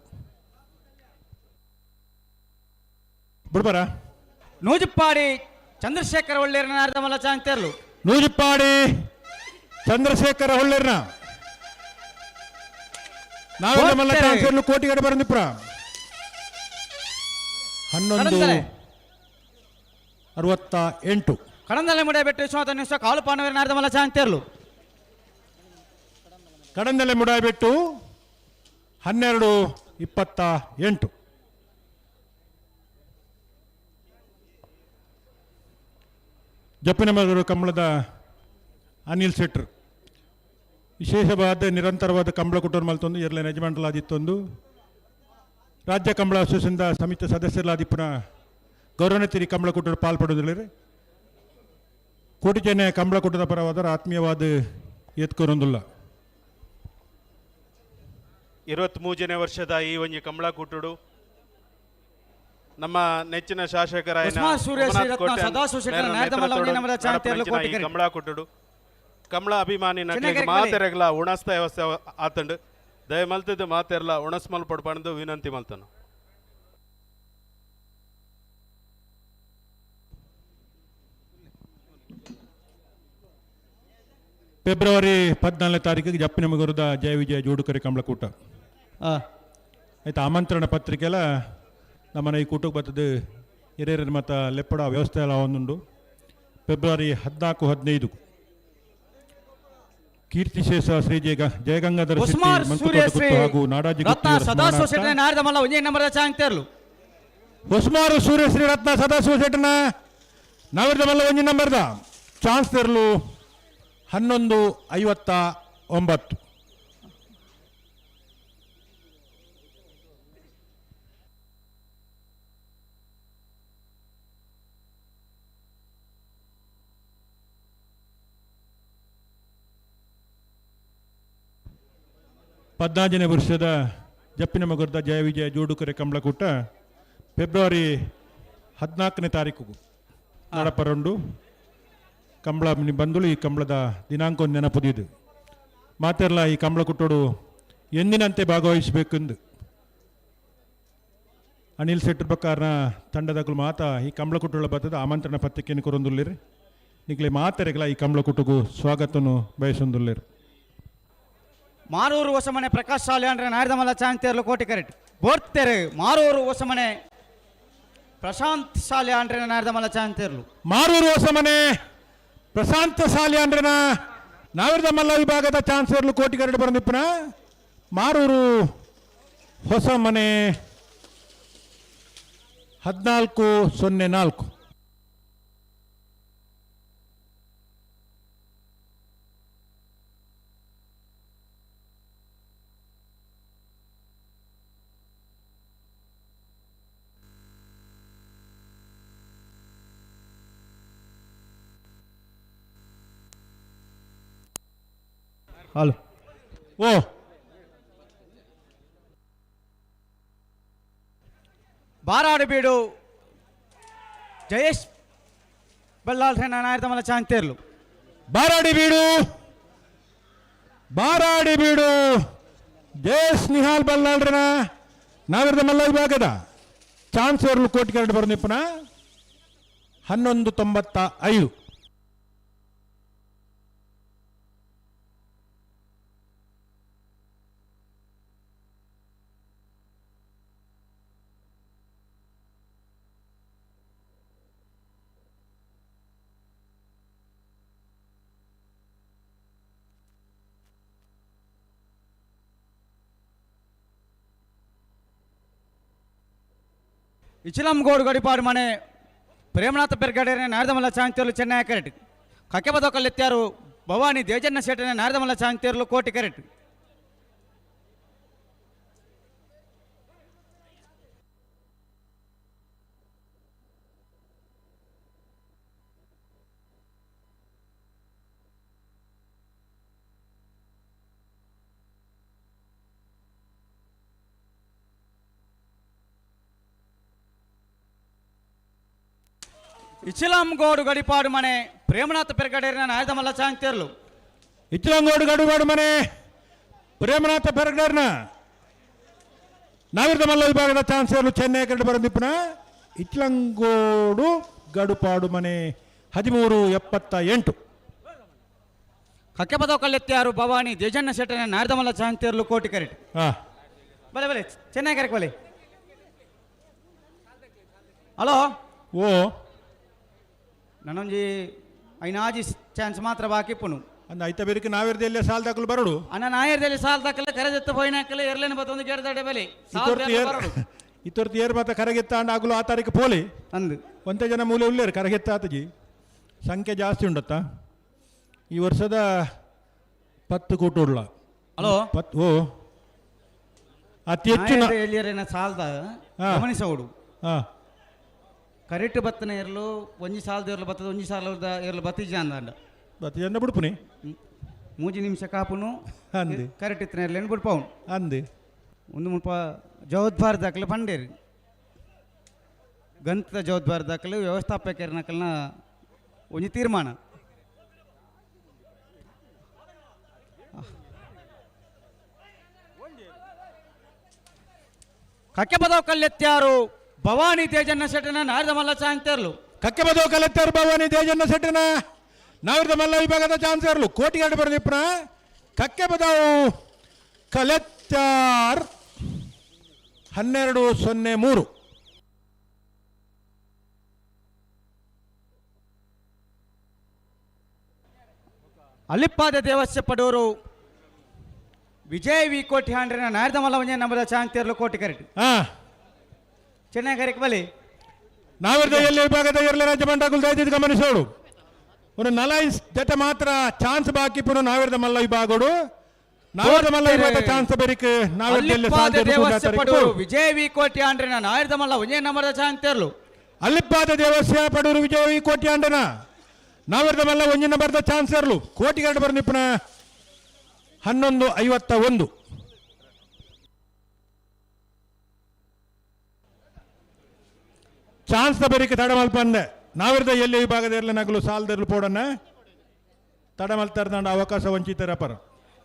ಬಿಡ್ಬಾರ ನೂಜುಪ್ಪಾಡಿ ಚಂದ್ರಶೇಖರ ಒಳ್ಳೆಯರ್ನ ಅರ್ಧಮಲ್ಲ ಚಾಂತಿಯರ್ಲು ನೂಜುಪ್ಪಾಡಿ ಚಂದ್ರಶೇಖರ ಹೊಳ್ಳೆರ್ನ ನಾವೆಲ್ಲ ಮಲ್ಲ ಚಾನ್ಸರ್ಲು ಕೋಟಿಗಡೆ ಬರಂದಿಪ್ರ 1168 ಕಡಂದಲೆ ಮುಡೆ ಬೆಟ್ಟು ವಿಶ್ವಾತ ನಿವಾಸ ಕಾಳುಪಾಂಡವರ ಅರ್ಧಮಲ್ಲ ಚಾಂತಿಯರ್ಲು ಕಡಂದಲೆ ಮುಡಾಯ್ಬಿಟ್ಟು 1228 ಜಪ್ಪಿನ ಮಗರು ಕಂಬಳದ ಅನಿಲ್ ಶೆಟ್ರ್ ವಿಶೇಷವಾದ ನಿರಂತರವಾದ ಕಂಬಳ ಕುಟುಂಬ ಮಲ್ತೊಂದು ಎರಲ ಯಜಮಾನಲಾದಿತ್ತೊಂದು ರಾಜ್ಯ ಕಂಬಳ ಅಸೋಸಿಯೇಷನ್ದ ಸಮಿತಿ ಸದಸ್ಯರಾದಿಪ್ಪನ ಗೌರವನತಿರಿ ಕಂಬಳ ಕುಟುಂಬ ಪಾಲ್ಪಡೋದಿಲ್ಲ ಕೋಟಿ ಚೆನ್ನೈ ಕಂಬಳ ಕುಟುಂಬದ ಪರವಾದ ಆತ್ಮೀಯವಾದ ಎತ್ಕೊರೊಂದಿಲ್ಲ 23ನೇ ವರ್ಷದ ಈ ಒಂಜಿ ಕಂಬಳ ಕೂಟುಡು ನಮ್ಮ ನೆಚ್ಚಿನ ಶಾಸಕರಾಯ ಕಂಬಳ ಕೂಟುಡು ಕಂಬಳ ಅಭಿಮಾನಿ ಮಾತೆರೆಗ್ಲ ಉಣಸ್ತ ವ್ಯವಸ್ಥೆ ಆತಂಡು ದಯಮಲ್ತಿದ್ದು ಮಾತೆಲ್ಲ ಉಣಸ್ಮಲ್ಪಡ್ಬಂದು ವಿನಂತಿ ಮಲ್ತನು. ಫೆಬ್ರವರಿ 14ನೇ ತಾರೀಕಿಗೆ ಜಪ್ಪಿನ ಮಗುರದ ಜಯ ವಿಜಯ ಜೋಡುಕರೆ ಕಂಬಳಕೂಟ ಆಯ್ತು. ಆಮಂತ್ರಣ ಪತ್ರಿಕೆಲ್ಲ ನಮ್ಮನೆ ಈ ಕೂಟಕ್ಕೆ ಬರ್ತದೆ ಹಿರಿಯರ ಮತ್ತು ಲೆಪ್ಪಡ ವ್ಯವಸ್ಥೆ ಎಲ್ಲ ಒಂದುಂಡು. ಫೆಬ್ರವರಿ 14-15 ಕೀರ್ತಿಶೇಷ ಶ್ರೀ ಜಯಗಂಗಾಧರ ಹಾಗೂ ನಾಡಾಜಿ ಹೊಸ್ಮಾರು ಸೂರ್ಯಶ್ರೀ ರತ್ನ ಸದಾಶಿವ ಶೆಟ್ಟನ ನಾವಿರ್ದ ಮಲ್ಲ ಒಂಜಿ ನಂಬರ್ದ ಚಾನ್ಸ್ ತೆರಲು 11:59. ಪದ್ನಾಲ್ಕನೇ ವರ್ಷದ ಜಪ್ಪಿನ ಮಗುರದ ಜಯ ವಿಜಯ ಜೋಡುಕರೆ ಕಂಬಳಕೂಟ ಫೆಬ್ರವರಿ 14ನೇ ತಾರೀಕು ನಡಪರಂಡು ಕಂಬಳ ಬಂದು ಈ ಕಂಬಳದ ದಿನಾಂಕ ಒಂದು ನೆನಪುದಿದ್ದು ಮಾತೆಲ್ಲ ಈ ಕಂಬಳ ಕುಟ್ಟೋಡು ಎಂದಿನಂತೆ ಭಾಗವಹಿಸಬೇಕೆಂದು ಅನಿಲ್ ಶೆಟ್ಟರ್ ಬಕ್ಕಾರನ ತಂಡದಗಳು ಮಾತ ಈ ಕಂಬಳ ಕುಟ್ಟೋಳ ಬರ್ತದ ಆಮಂತ್ರಣ ಪತ್ರಿಕೆಯನ್ನು ಕೊರೊಂದುಲ್ಲೇರು ನಿಗ್ಲೆ ಮಾತೆರೆಗಳ ಈ ಕಂಬಳ ಕುಟ್ಟುಗು ಸ್ವಾಗತನು ಬಯಸೊಂದುಲ್ಲೇರು. ಮಾರೂರು ಹೊಸಮನೆ ಪ್ರಕಾಶ್ ಶಾಲೆ ಅಂದ್ರೆ ನಾಯ್ದಮಲ್ಲ ಚಾಂತಿಯರ್ಲು ಕೋಟಿ ಕರೆಕ್ಟ್ ಬೋರ್ತೆರೆ ಮಾರೂರು ಹೊಸಮನೆ ಪ್ರಶಾಂತ್ ಶಾಲೆ ಅಂದ್ರೆ ನಾಯ್ದಮಲ್ಲ ಚಾಂತಿಯರ್ಲು ಮಾರೂರು ಹೊಸಮನೆ ಪ್ರಶಾಂತ ಶಾಲೆ ಅಂದ್ರನ ನಾವಿರ್ದ ಮಲ್ಲ ವಿಭಾಗದ ಚಾನ್ಸಲರ್ಲು ಕೋಟಿ ಕರೆಕ್ಟ್ ಬಂದಿಪ್ಪನ ಮಾರೂರು ಹೊಸ ಮನೆ 1404. ಹಲೋ ಓ ಬಾರಾಡಬೀಡು ಜಯೇಶ್ ಬಲ್ಲಾಲ್ ನಾಯರ್ದಮಲ ಚಾಂತೇರ್ಲು ಬಾರಾಡಿಬೀಡು ಜಯೇಶ್ ನಿಹಾಲ್ ಬಲ್ಲಾಳ್ರನ ನಾವಿರ್ದ ಮಲ್ಲ ವಿಭಾಗದ ಚಾನ್ಸಲರ್ಲು ಕೋಟಿ ಕರೆಕ್ಟ್ ಬರ್ನಿಪ್ಪನ 11:95. ಇಚಲಂಗೋಡು ಗಡಿಪಾಡು ಮನೆ ಪ್ರೇಮನಾಥ ಪೆರ್ಗಡೆನೆ ನಾರದಮಲ್ಲ ಚಾಂತಿಯರ್ಲು ಚೆನ್ನೈ ಕರೆಕ್ಟ್ ಕಕ್ಕೆಬದಕಲ್ಲೆತ್ಯಾರು ಭವಾನಿ ದೇಜನ್ನ ಶೆಟ್ಟನೆ ನಾರದಮಲ್ಲ ಚಾಂತಿಯರ್ಲು ಕೋಟಿ ಕರೆಕ್ಟ್. ಇಚಲಂಗೋಡು ಗಡಿಪಾಡು ಮನೆ ಪ್ರೇಮನಾಥ ಪೆರ್ಗಡೆನ ನಾರದಮಲ್ಲ ಚಾಂತಿಯರ್ಲು ಇಚ್ಚಲಂಗೋಡು ಗಡಿಪಾಡು ಮನೆ ಪ್ರೇಮನಾಥ ಪೆರ್ಗಡೆರ್ನ ನಾವಿರ್ದ ಮಲ್ಲ ವಿಭಾಗದ ಚಾನ್ಸಲರ್ಲು ಚೆನ್ನೈ ಕರೆಕ್ಟ್ ಬರಂದಿಪ್ಪನ ಇಚ್ಚಲಂಗೋಡು ಗಡುಪಾಡು ಮನೆ 13:78. ಕಕ್ಕೆಬದಕಲ್ಲೆತ್ಯಾರು ಭವಾನಿ ದೇಜನ್ನ ಶೆಟ್ಟನೆ ನಾರದಮಲ್ಲ ಚಾಂತಿಯರ್ಲು ಕೋಟಿ ಕರೆಕ್ಟ್. ಬಲೆ ಬಲೆ ಚೆನ್ನೈ ಕರೆಕ್ಟ್ ಬಲೆ. ಹಲೋ ಓ ನನ್ನೊಂಜಿ ಐನಾಜಿ ಚಾನ್ಸ್ ಮಾತ್ರ ಬಾಕಿ ಪುನು ಅಂದ ಐತ ಬೇರಿಗೆ ನಾವಿರ್ದಲ್ಲಿ ಸಾಲ್ ದಾಖಲು ಬರೋಡು ಅನ್ನ ನಾಯರ್ದಲ್ಲಿ ಸಾಲ್ ದಾಖಲೆ ಕರೆದೆತ್ತ ಪೋಯಿನಾಕಲೆ ಎರಲೇನ ಬತ್ತೊಂದು ಕೇಳ್ದಾಡೆ ಬಲೆ ಇತ್ತೊರ್ತಿ ಏರ್ ಮಾತ ಕರಗೆತ್ತ ಅಂಡ ಆಗಲು ಆ ತಾರೀಕು ಪೋಲಿ ಅಂದು ಒಂದೇ ಜನ ಮೂಲೆ ಉಳ್ಳೇರು ಕರಗೆತ್ತ ಆತಜಿ ಸಂಖ್ಯೆ ಜಾಸ್ತಿ ಉಂಡತ್ತ ಈ ವರ್ಷದ 10 ಕೋಟಿ ಉಳ್ಳ. ಹಲೋ ಓ ಅತಿ ಹೆಚ್ಚು ಎಲ್ಲಿಯರೇನ ಸಾಲ್ದ ಗಮನಿಸೋಡು ಕರೆಕ್ಟ್ ಬತ್ತನ ಇರಲು ಒಂಜಿ ಸಾಲದ ಇರಲು ಬತ್ತದ ಒಂಜಿ ಸಾಲದ ಇರಲು ಬತ್ತೀಜ ಅಂದ ಬತ್ತೀಜ ಬಿಡ್ಪುನಿ 3 ನಿಮಿಷ ಕಾಪುನು ಅಂದೆ ಕರೆಕ್ಟ್ ಇತ್ತನ ಇರಲೇನು ಬಿಡ್ಪವನು ಅಂದೆ ಒಂದು ಮುಲ್ಪ ಜವಾಬ್ದಾರಿ ದಾಖಲೆ ಪಂಡೇರಿ ಗಂತ ಜವಾಬ್ದಾರಿ ದಾಖಲೆ ವ್ಯವಸ್ಥಾಪಕರ ನಕಲ್ನ ಒಂಜಿ ತೀರ್ಮಾನ ಕಕ್ಕೆ ಬದೋ ಕಲ್ಲೆತ್ಯಾರು ಭವಾನಿ ತೇಜನ್ನ ಶೆಟ್ಟನ ನಾರದ ಮಲ್ಲ ಚಾಂತರ್ಲು ಕಕ್ಕೆ ಬದೋ ಕಲೆತ್ತರ್ ಭವಾನಿ ತೇಜನ್ನ ಸೆಟ್ಟನ ನಾವಿರ್ದ ಮಲ್ಲ ವಿಭಾಗದ ಚಾನ್ಸರ್ಲು ಕೋಟಿಗಾಡು ಬರೆದಿಪ್ಪನ ಕಕ್ಕೆ ಬದಾವು ಕಲೆತ್ತಾರ್ 1203. ಅಲ್ಲಿಪ್ಪಾದ ದೇವಸ್ಯ ಪಡೋರು ವಿಜಯ್ ವಿ ಕೋಟಿ ಹಾಂಡ್ರಿನ ನಾರದ ಮಲ್ಲ ಒಂಜೆ ನಮ್ಮದ ಚಾಂತರ್ಲು ಕೋಟಿ ಕರೆಕ್ಟ್ ಚೆನ್ನಾಗಿ ಕರೆಕ್ಟ್ ಬಲಿ ನಾವಿರ್ದ ಎಲ್ಲಿ ವಿಭಾಗದ ಎರಲ ರಾಜ್ಯ ಮಂಡಗುಲ್ ದಯದಿದ್ದು ಗಮನಿಸೋಡು ಒಂದು 4 ಜೊತೆ ಮಾತ್ರ ಚಾನ್ಸ್ ಬಾಕಿ ಪುನಃ ನಾವಿರ್ದ ಮಲ್ಲ ವಿಭಾಗೋಡು ನಾವಿರ್ದ ಮಲ್ಲ ವಿಭಾಗದ ಚಾನ್ಸ್ ಬೆರಿಕ್ ನಾವಿರ್ದ ವಿಜಯ್ ವಿ ಕೋಟಿ ಹಾಂಡ್ರಿನ ನಾರದ ಮಲ್ಲ ಒಂಜೆ ನಮ್ಮದ ಚಾಂತರ್ಲು ಅಲ್ಲಿಪ್ಪಾದ ದೇವಸ್ಯ ಪಡೂರು ವಿಜಯ್ ವಿ ಕೋಟಿ ಆಂಡನ ನಾವಿರ್ದ ಮಲ್ಲ ಒಂಜಿನ ಬರ್ದ ಚಾನ್ಸರ್ಲು ಕೋಟಿಗಾಡು ಬರ್ನಿಪ್ಪನ 1151. ಚಾನ್ಸ್ ಬರೀಕೆ ತಡ ಮಲ್ಪಂದೆ ನಾವಿರ್ದ ಎಲ್ಲಿ ವಿಭಾಗದ ಇರಲಿ ನಗಲು ಸಾಲದರ್ಲು ಪೋಡನ್ನ ತಡ ಮಲ್ತಾರ ಅವಕಾಶ ವಂಚಿತರ ಪರ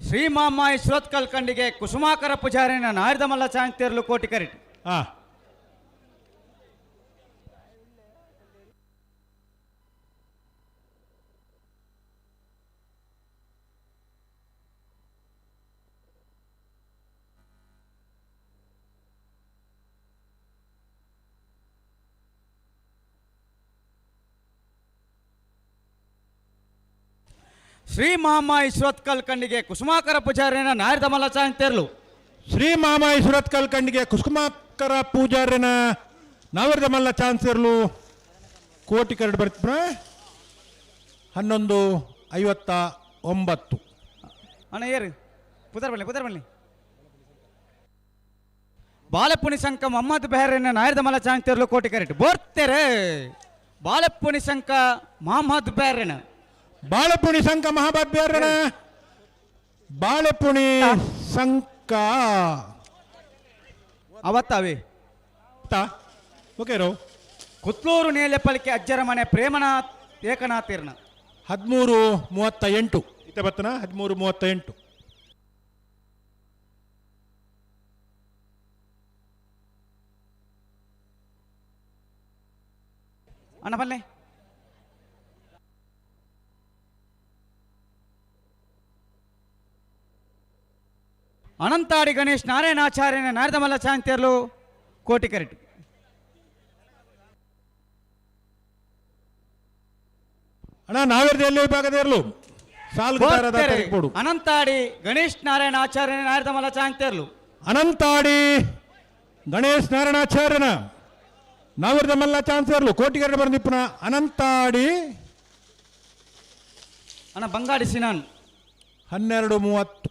ಶ್ರೀ ಮಾಮಾಯಿ ಶ್ರೋತ್ ಕಲ್ಕಂಡಿಗೆ ಕುಸುಮಾಕರ ಪೂಜಾರಿನ ನಾರದ ಮಲ್ಲ ಚಾಂತರ್ಲು ಕೋಟಿ ಕರೆಕ್ಟ್ ಶ್ರೀ ಮಾಮಾಯಿ ಶ್ರೋತ್ ಕಲ್ಕಂಡಿಗೆ ಕುಸುಮಾಕರ ಪೂಜಾರಿನ ನಾರದ ಮಲ್ಲ ಚಾಂತರ್ಲು ಶ್ರೀ ಮಾಮಾಯಿ ಸುರತ್ ಕಲ್ಕಂಡಿಗೆ ಕುಸುಮಾಕರ ಪೂಜಾರ್ಯನ ನಾವಿರ್ದ ಮಲ್ಲ ಚಾನ್ಸರ್ಲು ಕೋಟಿ ಕರಡು ಬರ್ತಿಪ್ಪ 1159. ಅಣ್ಣ ಏರು ಪುದರ್ ಬನ್ನಿ ಬಾಲಪುಣಿ ಸಂಕ ಮೊಹಮ್ಮದ್ ಬೆಹರಿನ ನಾರದ ಮಲ್ಲ ಚಾಂತರ್ಲು ಕೋಟಿ ಕರೆಕ್ಟ್ ಬೋರ್ತೆರೆ ಬಾಲಪುಣಿ ಸಂಕ ಮೊಹಮ್ಮದ್ ಬೆಹರಿನ ಬಾಳಪುಣಿ ಸಂಕ ಮಹಾಬಾದ್ ಬೇರನ ಬಾಳಪುಣಿ ಸಂಕ ಅವತ್ತವೇ ಓಕೆ ರೋ ಕುತ್ಲೂರು ನೇಲೆಪಲಿಕೆ ಅಜ್ಜರ ಮನೆ ಪ್ರೇಮನಾಥ್ ಏಕನಾಥೀರ್ನ 1338 ಇತ ಬತ್ತನ 1338. ಅಣ್ಣ ಬನ್ನಿ ಅನಂತಾಡಿ ಗಣೇಶ್ ನಾರಾಯಣಾಚಾರ್ಯನ ನಾರದ ಮಲ್ಲ ಚಾಂತರ್ಲು ಕೋಟಿ ಕರೆಕ್ಟ್ ಅಣ್ಣ ನಾವಿರ್ದ ಎಲ್ಲಿ ವಿಭಾಗದ ಇರಲು ಅನಂತಾಡಿ ಗಣೇಶ್ ನಾರಾಯಣಾಚಾರ್ಯನ ನಾರದ ಮಲ್ಲ ಚಾಂತರ್ಲು ಅನಂತಾಡಿ ಗಣೇಶ್ ನಾರಾಯಣಾಚಾರ್ಯನ ನಾವಿರ್ದ ಮಲ್ಲ ಚಾನ್ಸರ್ಲು ಕೋಟಿಗರಡು ಬಂದಿಪ್ಪನ ಅನಂತಾಡಿ ಅಣ್ಣ ಬಂಗಾಡಿ ಸಿನಾನ್ 1230.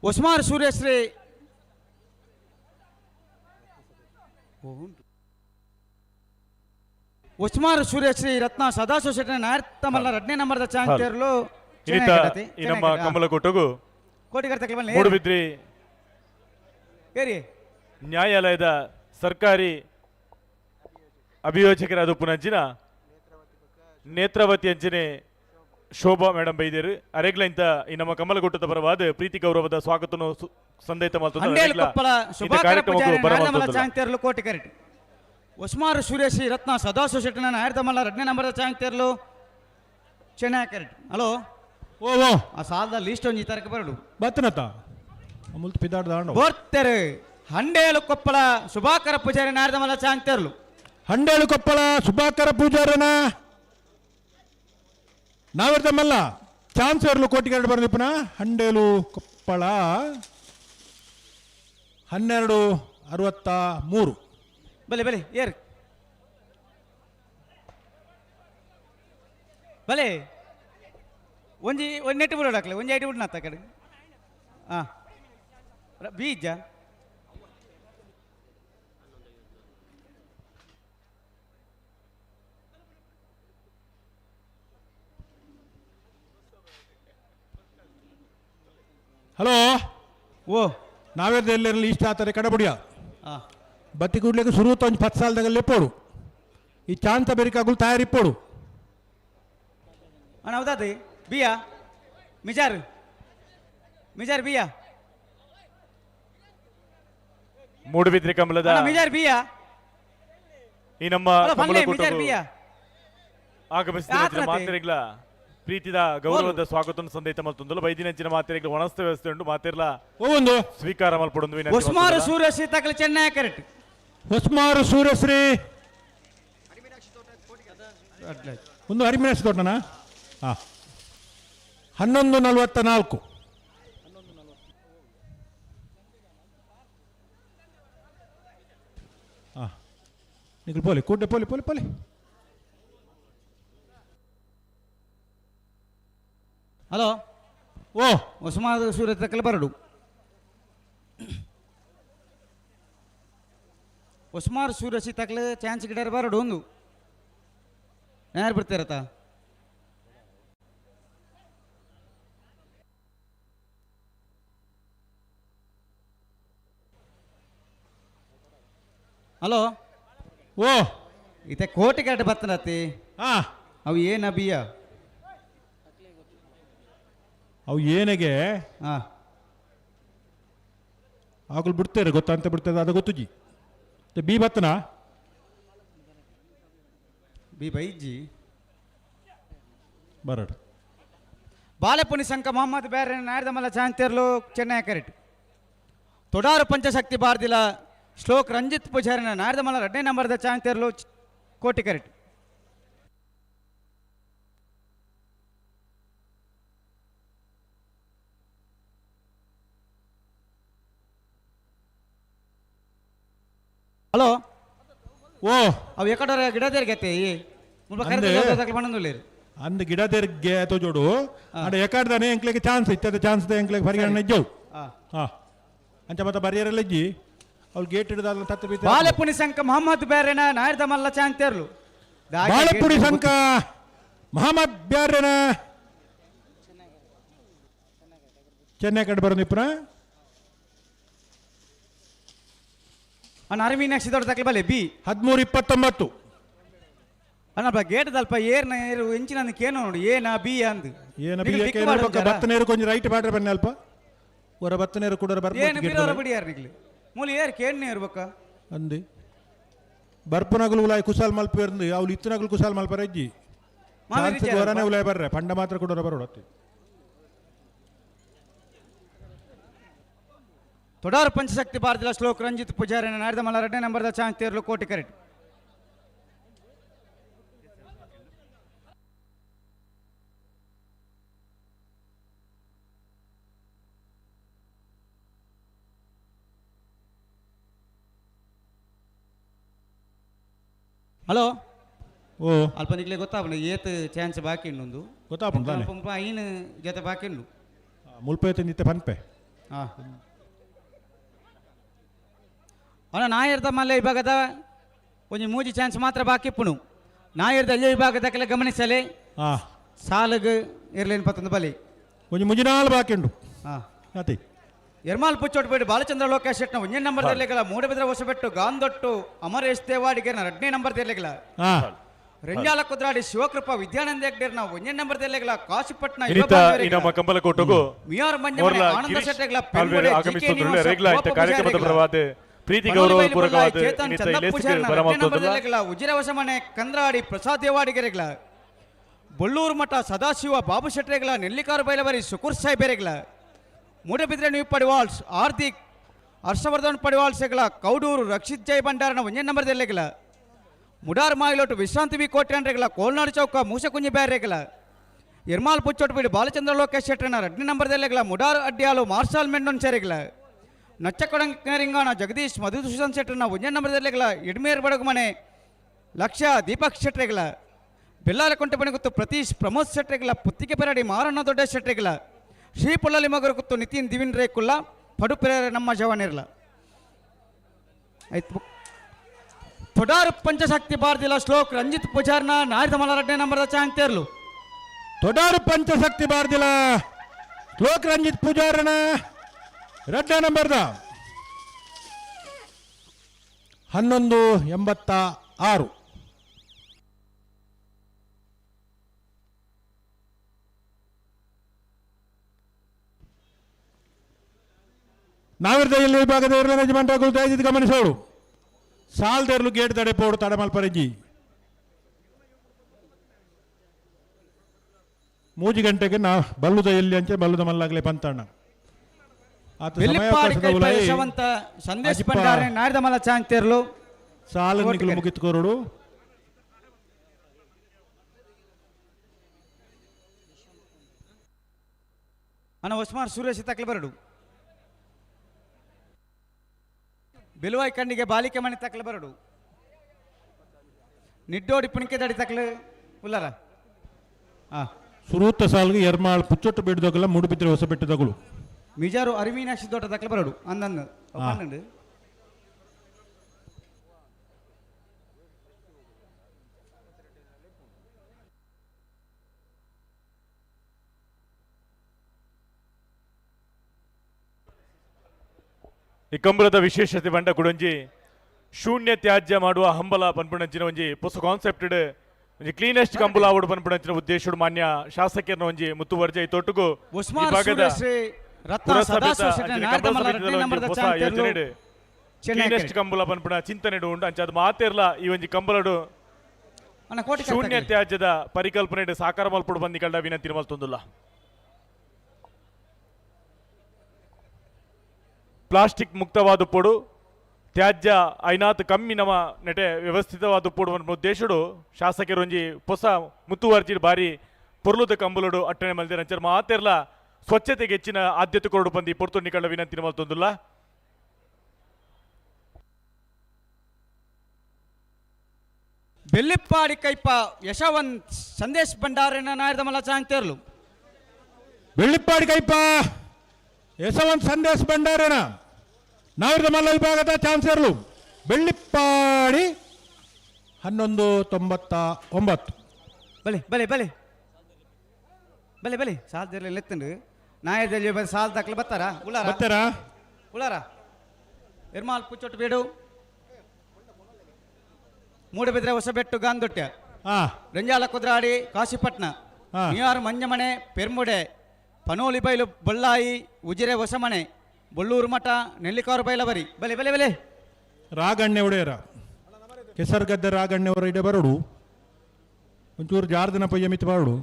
ಉಸ್ಮಾನ್ ಸೂರ್ಯಶ್ರೀ ಉಸ್ಮಾನ್ ಸೂರ್ಯಶ್ರೀ ರತ್ನ ಸದಾಶಿವ ಶೆಟ್ಟನ ನಾರ್ಥ ಮಲ್ಲ 2ನೇ ನಂಬರ್ದ ಚಾಂತರ್ಲು ಈ ನಮ್ಮ ಕಮಲಕೋಟಗೂ ಕೋಟಿ ಕರ್ತಕ್ಕೆ ಬನ್ನಿ ಮೂಡುಬಿದ್ರಿ ಏರಿ ನ್ಯಾಯಾಲಯದ ಸರ್ಕಾರಿ ಅಭಿಯೋಜಕರಾದ ಪುನಂಚಿನ ನೇತ್ರಾವತಿ ಅಂಚನೆ ಶೋಭಾ ಮೇಡಮ್ ಬೈದೇರು ಅರೆಗ್ಲ ಇಂತ ಈ ನಮ್ಮ ಕಮಲಗುಟ್ಟದ ಪರವಾದ ಪ್ರೀತಿ ಗೌರವದ ಸ್ವಾಗತನು ಸಂದೈತ ಚಾಂತರ್ಲು ಕೋಟಿ ಕರೆಕ್ಟ್ ಉಸ್ಮಾನ್ ಸುರೇಶಿ ರತ್ನ ಸದಾಶಿವ ಶೆಟ್ಟನ ನಾರ್ದ ಮಲ್ಲ 2ನೇ ನಂಬರ್ದ ಚಾಂತರ್ಲು ಚೆನ್ನಾಗಿ ಕರೆಕ್ಟ್ ಹಲೋ ಓ ಆ ಸಾಲದ ಲಿಸ್ಟ್ ಒಂಜಿ ತರಕ ಬರಡು ಬತ್ತನತ ಅಮುಲ್ ಪಿದಾಡ್ದ ಬೋರ್ತೆರೆ ಹಂಡೇಲು ಕೊಪ್ಪಳ ಸುಭಾಕರ ಪೂಜಾರಿ ನಾರ್ದ ಮಲ್ಲ ಚಾಂತರ್ಲು ಹಂಡೇಳು ಕೊಪ್ಪಳ ಸುಭಾಕರ ಪೂಜಾರನ ನಾವಿರ್ದ ಮಲ್ಲ ಚಾನ್ಸರ್ಲು ಕೋಟಿಗರಡು ಬರ್ದಿಪ್ಪನ ಹಂಡೇಲು ಕೊಪ್ಪಳ 1263. ಬಲೆ ಏರ್ ಬಲೆ ಒಂಜಿ ಒಂದು ನೆಟ್ಟು ಬಿಡೋಡು ಹಾಕ್ಲೆ ಒಂಜಿ ಐಟಿ ಬಿಡ್ನ ಕಡೆ ಹಾಂ ಬೀಜ ಹಲೋ ಓ ನಾವೇರ್ದ ಎಲ್ಲರಲ್ಲಿ ಇಷ್ಟ ಆತಾರೆ ಕಡಬುಡಿಯ ಬತ್ತಿ ಕೂಡ್ಲಿಕ್ಕೆ ಶುರು ಒಂದು 10 ಸಾಲದಾಗಲ್ಲಿ ಎಪ್ಪೋಡು ಈ ಚಾಂತ ಬೆರಿಕಾಗುಲು ತಯಾರಿಪ್ಪೋಡು ಅಣ್ಣ ಹೌದಾದಿ ಬಿಯಾ ಮಿಜಾರ್ ಬಿಯಾ ಮೂಡುಬಿದ್ರೆ ಕಮಲದ ಮಿಜಾರ್ ಬಿಯಾ ಈ ನಮ್ಮ ಕಮಲ ಕೂಟವು ಆಗಮಿಸಿದ ಮಾತೆರೆಗ್ಲ ಪ್ರೀತಿದ ಗೌರವದ ಸ್ವಾಗತ ಸಂದೇತ ಮಲ್ತೊಂದಲು ಬೈದಿನಂಚಿನ ಮಾತೆರೆಗ್ಲ ಒಣಸ್ತ ವ್ಯವಸ್ಥೆ ಉಂಟು ಮಾತೆರ್ಲ ಒಂದು ಸ್ವೀಕಾರ ಮಲ್ಪಡೊಂದು ವಿನಂತಿ ಹೊಸ್ಮಾರು ಸೂರ್ಯಶ್ರೀ ತಕಲ ಚೆನ್ನೈ ಕರೆಕ್ಟ್ ಹೊಸ್ಮಾರು ಸೂರ್ಯಶ್ರೀ ಒಂದು ಹರಿಮೀನಾಕ್ಷಿ ತೋಟನಾ 11:44 ನಿಖಿಲ್ ಪೋಲಿ ಕೂಡೆ ಪೋಲಿ ಪೋಲಿ ಪೋಲಿ ಹಲೋ ಓ ಹೊಸ್ಮಾರು ಸೂರ್ಯ ತಕಲ ಬರಡು ಹೊಸ್ಮಾರು ಸೂರ್ಯಶ್ರೀ ತಕಲ ಚಾನ್ಸ್ ಗಿಡರ್ ಬರಡು ಒಂದು ಯಾರು ಬರ್ತಾರತ್ತ ಹಲೋ ಓ ಈತ ಕೋಟಿ ಕಟ್ಟ ಬರ್ತನತ್ತಿ ಅವು ಏನ ಬಿಯ ಅವು ಏನೆಗೆ ಆಗಲು ಬಿಡ್ತೇನೆ ಗೊತ್ತಂತ ಬಿಡ್ತದೆ ಅದು ಗೊತ್ತುಜಿ ಬಿ ಬತ್ತನಾ ಬಿ ಬೈಜಿ ಬರಡು ಬಾಲೆಪುನಿ ಸಂಕ ಮೊಹಮ್ಮದ್ ಬೇರೆ ನಾಡ್ದಮಲ್ಲ ಚಾಂತಿರ್ಲು ಚೆನ್ನೈ ಕರೆಕ್ಟ್ ತೊಡಾರು ಪಂಚಶಕ್ತಿ ಬಾರ್ದಿಲ ಶ್ಲೋಕ್ ರಂಜಿತ್ ಪೂಜಾರಿನ ನಾಡ್ದಮಲ್ಲ 2ನೇ ನಂಬರ್ದ ಚಾಂತಿರ್ಲು ಕೋಟಿ ಕರೆಕ್ಟ್ ಹಲೋ ಓ ಅವು ಎಕಡೆ ಗಿಡದೇರ್ಗತ್ತೆ ಪಣ್ಣಂದುಳ್ಳೇರು ಅಂದ್ ಗಿಡದೇರ್ಗೆ ತೋ ಜೋಡು ಅಡೆ ಎಕಾಡ್ದಾನೆ ಎಂಕ್ಲೆಗೆ ಚಾನ್ಸ್ ಇತ್ತದ ಚಾನ್ಸ್ ದ ಎಂಕ್ಲೆಗೆ ಪರಿಗಣನೆ ಇಜ್ಜವು ಅಂಚ ಮತ್ತ ಬರಿಯರೆಲ್ಲ ಇಜ್ಜಿ ಅವ್ಳು ಗೇಟ್ ಹಿಡಿದ ತತ್ತು ಬೀತ ಬಾಲೆಪುನಿ ಸಂಕ ಮೊಹಮ್ಮದ್ ಬೇರೆನ ನಾಯ್ದ ಮಲ್ಲ ಚಾಂತಿರ್ಲು ಬಾಳೆಪುಡಿ ಸಂಕ ಮಹಮ್ಮದ್ ಬ್ಯಾರೆನ ಚೆನ್ನೈ ಕಡೆ ಬರೋದಿಪ್ಪನ ಅರಿಮೀನಾಕ್ಷಿ ದೊಡ್ಡ ತಕಲಿ ಬಲೆ ಬಿ 13:29 ಅಣ್ಣ ಗೇಟ್ ದಲ್ಪ ಏರ್ನ ಏರು ಎಂಚಿನ ಕೇನೋ ನೋಡಿ ಏನ ಬಿ ಅಂದ್ ಏನ ಬಿ ಬತ್ತನೇರು ಕೊಂಚ ರೈಟ್ ಬಾಡ್ರೆ ಬನ್ನಿ ಅಲ್ಪ ಒರ ಬತ್ತನೇರು ಕೂಡ ಏನು ಬಿಡೋರ ಬಿಡಿಯಾರ ನಿಗ್ಲಿ ಮೂಲ ಏರ್ ಕೇಳ್ನೇ ಇರ್ಬೇಕ ಅಂದಿ ಬರ್ಪನಗಲು ಉಲಾಯ್ ಕುಶಾಲ್ ಮಲ್ಪ ಇರ್ದು ಅವ್ಲು ಇತ್ತನಗಲು ಕುಶಾಲ್ ಮಲ್ಪರ ಇಜ್ಜಿ ಹೊರನೆ ಉಲಾಯ್ ಬರ್ರೆ ಪಂಡ ಮಾತ್ರ ಕೂಡ ಬರೋಡತ್ತಿ ತೊಡಾರು ಪಂಚಶಕ್ತಿ ಭಾರತದ ಶ್ಲೋಕ್ ರಂಜಿತ್ ಪೂಜಾರಿನ ನಾಡ್ದ ಮಲ್ಲ 2ನೇ ನಂಬರ್ದ ಚಾಂತಿರ್ಲು ಕೋಟಿ ಕರೆಕ್ಟ್ ಹಲೋ ಓ ಅಲ್ಪ ನಿಗ್ಲೆ ಗೊತ್ತಾಪಣ ಏತ್ ಚಾನ್ಸ್ ಬಾಕಿ ಇನ್ನೊಂದು ಗೊತ್ತಾಪಣ ಐನು ಜೊತೆ ಬಾಕಿ ಉಂಡು ಮುಲ್ಪೈತೆ ನಿತ್ತೆ ಪನ್ಪೆ ಅವನ ನಾಯರ್ದ ಮಲ್ಲ ವಿಭಾಗದ ಒಂದು ಮೂಜಿ ಚಾನ್ಸ್ ಮಾತ್ರ ಬಾಕಿ ಇಪ್ಪುಣು ನಾಯರ್ದ ಅಲ್ಲೇ ವಿಭಾಗದಕ್ಕೆಲ್ಲ ಗಮನಿಸಲೇ ಸಾಲಗ್ ಇರ್ಲೇನು ಪತ್ತೊಂದು ಬಲಿ ಒಂದು ಮುಜಿನಾಲ್ ಬಾಕಿ ಉಂಡು ಅತಿ ಎರ್ಮಾಲ್ ಪುಚ್ಚೋಟ್ ಬಿಟ್ಟು ಬಾಲಚಂದ್ರ ಲೋಕೇಶ್ ಶೆಟ್ನ 1ನೇ ನಂಬರ್ ತೆರಲಿಗಲ ಮೂಡಬಿದ್ರ ಹೊಸಬೆಟ್ಟು ಗಾಂದೊಟ್ಟು ಅಮರೇಶ್ ದೇವಾಡಿಗೆರ್ನ 2ನೇ ನಂಬರ್ ತೆರಲಿಗಲ ರೆಂಜಾಲ ಕುದ್ರಾಡಿ ಶಿವಕೃಪಾ ವಿದ್ಯಾನಂದ ಹೆಗ್ಡೇರ್ನ 1ನೇ ನಂಬರ್ ತೆರಲಿಗಲ ಕಾಶಿಪಟ್ನ ನಮ್ಮ ಕಂಬಲ ಕೋಟಗೂ ಮಿಯಾರ್ ಮಂಜಮನೆ ಆನಂದ ಶೆಟ್ಟೆಗಲ ಕಾರ್ಯಕ್ರಮದ ಪ್ರವಾದ ಪ್ರೀತಿ ಗೌರವ ಪೂರ್ವಕವಾದ ಉಜಿರ ಹೊಸಮನೆ ಕಂದ್ರಾಡಿ ಪ್ರಸಾದ್ ದೇವಾಡಿಗೆರೆಗಳ ಬೊಳ್ಳೂರು ಮಠ ಸದಾಶಿವ ಬಾಬು ಶೆಟ್ಟರೆಗಳ ನೆಲ್ಲಿಕಾರು ಬೈಲವರಿ ಸುಕುರ್ ಸಾಹೇಬರೆಗಳ ಮೂಡಬಿದ್ರೆ ನ್ಯೂ ಪಡಿವಾಲ್ಸ್ ಹಾರ್ದಿಕ್ ಹರ್ಷವರ್ಧನ್ ಪಡಿವಾಲ್ಸೆಗಳ ಕೌಡೂರು ರಕ್ಷಿತ್ ಜೈ ಭಂಡಾರನ 1ನೇ ನಂಬರ್ ದೆಲ್ಲೆಗಳ ಮುಡಾರ್ ಮಾಯಿಲೋಟು ವಿಶ್ರಾಂತಿ ವಿ ಕೋಟ್ಯಾಂಡ್ರೆಗಳ ಕೋಲ್ನಾಡು ಚೌಕ ಮೂಸಕುಂಜಿ ಬ್ಯಾರೆಗಳ ಇರ್ಮಾಲ್ ಪುಚ್ಚೋಟ್ ಬಿಡಿ ಬಾಲಚಂದ್ರ ಲೋಕೇಶ್ ಶೆಟ್ಟರನ 2ನೇ ನಂಬರ್ ದೆಲ್ಲೆಗಳ ಮುಡಾರ್ ಅಡ್ಡಿಯಾಲು ಮಾರ್ಷಲ್ ಮೆಂಡೊನ್ ಸೇರೆಗಳ ನಚ್ಚಕೊಡಂಗರಿಂಗಾನ ಜಗದೀಶ್ ಮಧುಸೂದನ್ ಶೆಟ್ಟರನ 1ನೇ ನಂಬರ್ ದೆಲ್ಲೆಗಳ ಇಡ್ಮೇರ್ ಬಡಗುಮನೆ ಲಕ್ಷ್ಯ ದೀಪಕ್ ಶೆಟ್ಟರೆಗಳ ಬೆಲ್ಲಾಲಕೊಂಟೆ ಬಣಿಗುತ್ತು ಪ್ರತೀಶ್ ಪ್ರಮೋದ್ ಶೆಟ್ಟರೆಗಳ ಪುತ್ತಿಗೆ ಪೆರಡಿ ಮಾರಣ್ಣ ದೊಡ್ಡ ಶೆಟ್ಟರೆಗಳ ಶ್ರೀ ಪುಲ್ಲಲಿ ಮಗರು ಕುತ್ತು ನಿತಿನ್ ದಿವಿನ್ ರೇಕುಲ್ಲ ಪಡುಪೆರ ನಮ್ಮ ಜವಾನಿರ್ಲ ಆಯ್ತು ತೊಡಾರು ಪಂಚಶಕ್ತಿ ಬಾರ್ದಿಲ್ಲ ಶ್ಲೋಕ್ ರಂಜಿತ್ ಪೂಜಾರ್ನ ನಾಯ್ದ ಮಲ 2ನೇ ನಂಬರ್ದ ಚಾಂತಿರ್ಲು ತೊಡಾರು ಪಂಚಶಕ್ತಿ ಬಾರ್ದಿಲ್ಲ ಶ್ಲೋಕ್ ರಂಜಿತ್ ಪೂಜಾರನ 2ನೇ ನಂಬರ್ದ 11:86 ನಾವಿರ್ದ ಇಲ್ಲಿ ವಿಭಾಗದ ಇರಲಿನ ಯಜಮಾನ ದಯವಿಟ್ಟು ಗಮನಿಸೋಡು ಸಾಲ್ದೇರ್ಲು ಗೇಟ್ ತಡೆ ಪೋಡು ತಡೆ ಮಲ್ಪರೆಜ್ಜಿ 3 ಗಂಟೆಗೆ ನಾ ಬಲ್ಲುದ ಎಲ್ಲಿ ಅಂಚೆ ಬಲ್ಲುದ ಮಲ್ಲಾಗಲೇ ಬಂತಣ್ಣ ಯಶವಂತ ಸಂದೇಶ್ ಭಂಡಾರಿ ನಾಡ್ದ ಮಲ್ಲ ಚಾಂಗ್ತಿರ್ಲು ಸಾಲ ನಿಖಲು ಮುಗಿತ್ಕೋರು ಅಣ್ಣ ಉಸ್ಮಾನ್ ಸುರೇಶ್ ತಕ್ಲೆ ಬರಡು ಬೆಲುವಾಯಿ ಕಣ್ಣಿಗೆ ಬಾಲಿಕೆ ಮಣಿ ತಕ್ಲೆ ಬರಡು ನಿಡ್ಡೋಡಿ ಪುಣಿಕೆ ದಡಿ ತಕ್ಲೆ ಉಲ್ಲರ ಸುರೂತ ಸಾಲ್ಗೆ ಎರ್ಮಾಳ್ ಪುಚ್ಚೊಟ್ಟು ಬಿಡ್ದೋಗಲ್ಲ ಮೂಡುಬಿದ್ರೆ ಹೊಸ ಬೆಟ್ಟದಗಳು ಮಿಜಾರು ಅರಿಮೀನಾಕ್ಷಿ ದೊಡ್ಡ ತಕ್ಲೆ ಬರಡು ಅಂದಂದು ಪನ್ನಂಡು ಈ ಕಂಬಳದ ವಿಶೇಷತೆ ಬಂಡ ಕುಡಂಜಿ ಶೂನ್ಯ ತ್ಯಾಜ್ಯ ಮಾಡುವ ಹಂಬಲ ಪನ್ಪುಣಂಚಿನ ಒಂಜಿ ಹೊಸ ಕಾನ್ಸೆಪ್ಟೆಡ್ ಒಂಜಿ ಕ್ಲೀನೆಸ್ಟ್ ಕಂಬಳ ಆವಡು ಪನ್ಪುಣಂಚಿನ ಉದ್ದೇಶಡು ಮಾನ್ಯ ಶಾಸಕರನ ಒಂಜಿ ಮುತ್ತುವರ್ಜಿ ತೊಟ್ಟುಗು ಈ ಭಾಗದ ಕ್ಲೀನೆಸ್ಟ್ ಕಂಬಳ ಪನ್ಪುಣ ಚಿಂತನೆಡು ಉಂಡು ಅಂಚ ಅದು ಮಾತೇರ್ಲ ಈ ಒಂಜಿ ಕಂಬಳಡು ಶೂನ್ಯ ತ್ಯಾಜ್ಯದ ಪರಿಕಲ್ಪನೆ ಸಾಕಾರ ಮಲ್ಪಡು ಬಂದಿ ಕಳ್ಳ ವಿನಂತಿ ಮಲ್ತೊಂದುಲ್ಲ ಪ್ಲಾಸ್ಟಿಕ್ ಮುಕ್ತವಾದ ಪೋಡು ತ್ಯಾಜ್ಯ ಐನಾತ್ ಕಮ್ಮಿ ನಮ್ಮ ನೆಟೆ ವ್ಯವಸ್ಥಿತವಾದ ಪೋಡು ಉದ್ದೇಶಡು ಶಾಸಕರು ಒಂಜಿ ಹೊಸ ಮುತ್ತುವರ್ಜಿ ಬಾರಿ ಪೊರ್ಲುದ ಕಂಬಲುಡು ಅಟ್ಟಣೆ ಮಲ್ದಿರ ಅಂಚರ್ ಮಾತೆರ್ಲ ಸ್ವಚ್ಛತೆಗೆ ಹೆಚ್ಚಿನ ಆದ್ಯತೆ ಕೊರಡು ಬಂದು ಪೊರ್ತು ನಿಕಳ್ಳ ವಿನಂತಿ ಮಲ್ತೊಂದುಲ್ಲ ಬೆಲ್ಲಿಪ್ಪಾಡಿ ಕೈಪ ಯಶವಂತ್ ಸಂದೇಶ್ ಭಂಡಾರಿನ ನಾಡ್ದ ಮಲ್ಲ ಚಾಂಗ್ತಿರ್ಲು ಬೆಳ್ಳಿಪ್ಪಾಡಿ ಕೈಪ ಯಶವಂತ್ ಸಂದೇಶ್ ಭಂಡಾರನ ನಾವಿರದ ಮಲ್ಲ ವಿಭಾಗದ ಚಾನ್ಸರ್ಲು ಬೆಳ್ಳಿಪ್ಪಾಡಿ 1199 ಬಲೆ ಬಲೆ ಬಲೆ ಬಲೆ ಬಲೆ ಸಾಲ್ದಿರ್ಲಿ ಎತ್ತಂಡು ನಾಯದಲ್ಲಿ ಸಾಲ್ ದಾಖಲೆ ಬರ್ತಾರಾ ಉಳಾರ ಇರ್ಮಾಲ್ ಪುಚ್ಚೊಟ್ಟು ಬೇಡು ಮೂಡಬಿದ್ರೆ ಹೊಸಬೆಟ್ಟು ಗಾಂದೊಟ್ಟೆ ರಂಜಾಲ ಕುದ್ರಾಡಿ ಕಾಶಿಪಟ್ನ ನಿಯಾರು ಮಂಜಮಣೆ ಪೆರ್ಮುಡೆ ಪನೋಲಿ ಬೈಲು ಬಳ್ಳಾಯಿ ಉಜಿರೆ ಹೊಸಮಣೆ ಬೊಳ್ಳೂರು ಮಠ ನೆಲ್ಲಿಕಾರು ಬೈಲಬರಿ ಬಲೆ ಬಲೆ ಬಲೆ ರಾಗಣ್ಣೆ ಒಡೆಯರ ಕೆಸರ್ಗದ್ದೆ ರಾಗಣ್ಣೆ ಅವರ ಇಡೆ ಬರೋಡು ಒಂಚೂರು ಜಾರ್ದಿನ ಪಯ್ಯ ಮಿತ್ ಬಾಡು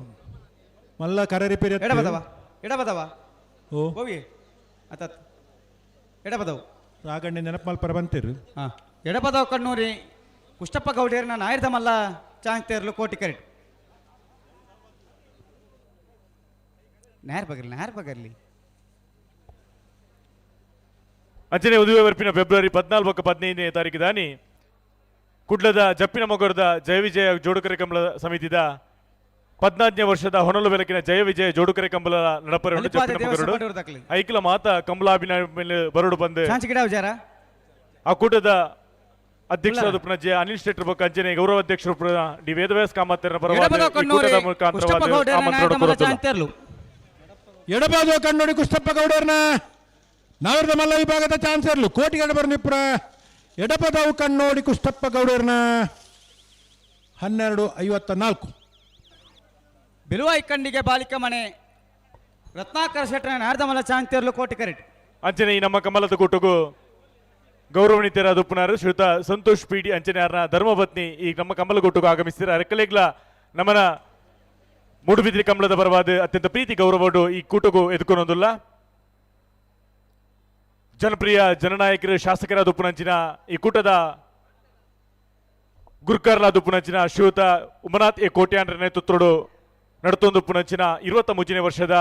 ಮಲ್ಲ ಕರೆ ರಿಪೇರಿ ಎಡಬದವ ಓ ಹೋಗಿ ಅತ್ತ ಎಡಬದವು ರಾಗಣ್ಣೆ ನೆನಪು ಮಲ್ಪರ ಬಂತೀರು ಎಡಬದವ ಕಣ್ಣೂರಿ ಕುಷ್ಟಪ್ಪ ಗೌಡೇರ್ನ ನಾಯ್ದ ಮಲ್ಲ ಚಾಂಗ್ತೇರ್ಲು ಕೋಟಿ ಕರೆಟ್ ನೇರ ಬಗರ್ಲಿ ಅಂಚನೆ ಉದುವೆ ವರ್ಪಿನ ಫೆಬ್ರವರಿ 14-15ನೇ ತಾರೀಕು ದಾನಿ ಕುಡ್ಲದ ಜಪ್ಪಿನ ಮೊಗರದ ಜಯ ವಿಜಯ ಜೋಡುಕರೆ ಕಂಬಳ ಸಮಿತಿದ 14ನೇ ವರ್ಷದ ಹೊನಲು ಬೆಳಕಿನ ಜಯ ವಿಜಯ ಜೋಡುಕರೆ ಕಂಬಳ ನಡಪರೆ ಜಪ್ಪಿನ ಮೊಗರಡು ಐಕ್ಲ ಮಾತ ಕಂಬಳಾಭಿನ ಮೇಲೆ ಬರಡು ಬಂದು ಆ ಕೂಟದ ಅಧ್ಯಕ್ಷರಾದ ಪುನಜೆ ಅನಿಲ್ ಶೆಟ್ಟರ್ ಬೊಕ್ಕ ಅಂಜನೆ ಗೌರವ ಅಧ್ಯಕ್ಷರು ಡಿ ವೇದವ್ಯಾಸ ಕಾಮತ್ತರನ ಪರವಾಗಿ ಎಡಬಾದು ಕಣ್ಣೋಡಿ ಕುಷ್ಟಪ್ಪ ಗೌಡರ್ನ ನಾವಿರದ ಮಲ್ಲ ವಿಭಾಗದ ಚಾನ್ಸರ್ಲು ಕೋಟಿಗಡೆ ಬರ್ನಿಪ್ರ ಎಡಪದವು ಕಣ್ಣೋಡಿ ಕುಷ್ಟಪ್ಪ ಗೌಡರ್ನ 1254 ಬಿಲುವಾಯಿ ಕಣ್ಣಿಗೆ ಬಾಲಿಕ ಮನೆ ರತ್ನಾಕರ ಶೆಟ್ಟರ ನಾಡ್ದ ಮಲ್ಲ ಚಾಂಗ್ತೇರ್ಲು ಕೋಟಿ ಕರೆಟ್ ಅಂಚನೆ ಈ ನಮ್ಮ ಕಮಲದ ಕೂಟಗೂ ಗೌರವನೀಯರಾದ ಉಪನಾರು ಶ್ರೀಯುತ ಸಂತೋಷ್ ಪಿಡಿ ಅಂಚನೆಯಾರನ ಧರ್ಮಪತ್ನಿ ಈ ನಮ್ಮ ಕಮಲಗುಟ್ಟುಗೂ ಆಗಮಿಸಿದ ಅರಕಲೆಗ್ಲ ನಮ್ಮನ ಮೂಡುಬಿದಿರೆ ಕಮಲದ ಬರವಾದ ಅತ್ಯಂತ ಪ್ರೀತಿ ಗೌರವಡು ಈ ಕೂಟಗೂ ಎದುಕೊಂದೊಂದಿಲ್ಲ ಜನಪ್ರಿಯ ಜನನಾಯಕರು ಶಾಸಕರಾದ ಉಪನಂಚಿನ ಈ ಕೂಟದ ಗುರ್ಕರ್ಲಾದ ಉಪನಂಚಿನ ಶ್ರೀಯುತ ಉಮನಾಥ್ ಎ ಕೋಟ್ಯಾಂಡ್ರ ನೇತೃತ್ವಡು ನಡತೊಂದು ಉಪನಂಚಿನ 23ನೇ ವರ್ಷದ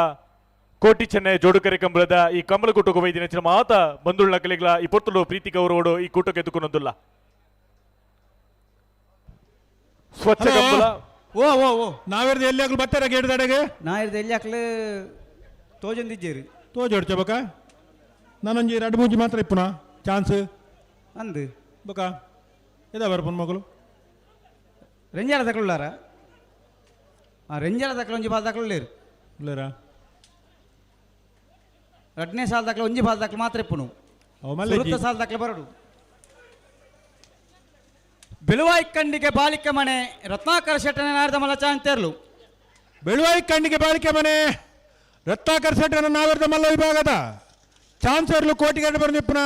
ಕೋಟಿ ಚೆನ್ನೈ ಜೋಡುಕರೆ ಕಂಬಳದ ಈ ಕಮಲ ಕೂಟಕ್ಕೆ ವೈದ್ಯನ ಮಾತ ಬಂದುಳ್ಳ ಕಲೆಗಳ ಈ ಪೊರ್ತಲು ಪ್ರೀತಿ ಗೌರವಡು ಈ ಕೂಟಕ್ಕೆ ಎದುಕೊಂದೊಂದಿಲ್ಲ ಸ್ವಚ್ಛ ಕಂಬಳ ಓ ಓ ಓ ನಾವಿರ್ದು ಎಲ್ಲಿ ಹಾಕಲು ಬರ್ತಾರ ಗೇಟ್ ದಡೆಗೆ ನಾವಿರ್ದು ಎಲ್ಲಿ ಹಾಕ್ಲು ತೋಜೊಂದಿದ್ದೀರಿ ತೋಜೋಡ್ಚ ಬಕ ನಾನೊಂಜಿ 2-3 ಮಾತ್ರ ಇಪ್ಪುನ ಚಾನ್ಸ್ ಅಂದು ಬಕ ಇದ ಬರ್ಪನ್ ಮಗಳು ರೆಂಜಾಲ ತಗೊಳ್ಳಾರ ರೆಂಜಾಲ ತಗೊಳ್ಳಿ ಒಂಜಿ ಬಾಲ್ ತಗೊಳ್ಳೇರು ಇಲ್ಲರಾ 2ನೇ ಸಾಲ ದಾಖಲೆ ಒಂಜಿ ಬಾಲ್ ದಾಖಲೆ ಮಾತ್ರ ಇಪ್ಪುನು ಸಾಲ ದಾಖಲೆ ಬರಡು ಬೆಳುವಾಯಿ ಕಣ್ಣಿಗೆ ಬಾಲಿಕೆ ಮನೆ ರತ್ನಾಕರ ಶೆಟ್ಟನ ನಾಡ್ದ ಮಲ್ಲ ಚಾಂಗ್ತೇರ್ಲು ಬೆಳುವಾಯಿ ಕಣ್ಣಿಗೆ ಬಾಲಿಕೆ ಮನೆ ರತ್ನಾಕರ ಶೆಟ್ಟನ ನಾಡ್ದ ಮಲ್ಲ ವಿಭಾಗದ ಚಾನ್ಸರ್ಲು ಕೋಟಿಗೆರಡು ಬರೆದಿಪ್ಪನ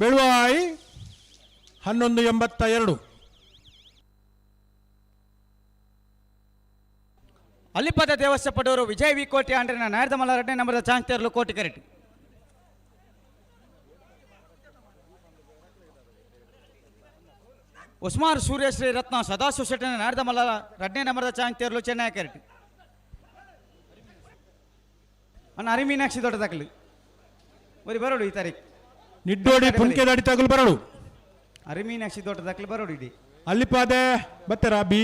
ಬೆಳುವಾಯಿ 1182. ಅಲ್ಲಿಪದ ದೇವಸ್ಥ ಪಡೋರು ವಿಜಯ್ ವಿ ಕೋಟಿ ಆಂಡ್ರಿನ ನಾಯರ್ದಮಲ್ಲ 2ನೇ ನಂಬರ್ದ ಚಾಂಚರ್ಲು ಕೋಟಿ ಕರೆಕ್ಟ್. ಉಸ್ಮಾನ್ ಸೂರ್ಯಶ್ರೀ ರತ್ನ ಸದಾಶಿವ ಶೆಟ್ಟಿನ ನಾಯರ್ದಮಲ್ಲ 2ನೇ ನಂಬರ್ದ ಚಾಂಚರ್ಲು ಚೆನ್ನೈ ಕರೆಕ್ಟ್. ಅನ್ನ ಅರಿಮೀನಾಕ್ಷಿ ದೊಡ್ಡ ದಾಖಲು ಬರೀ ಬರೋಡು ಈ ತಾರೀಕು ನಿಡ್ಡೋಡಿ ಪುಂಕೆ ದಾಡಿ ತಗಲು ಬರಡು ಅರಿಮೀನಾಕ್ಷಿ ದೊಡ್ಡ ದಾಖಲು ಬರೋಡು ಇಡಿ ಅಲ್ಲಿಪಾದೆ ಬತ್ತರ ಬಿ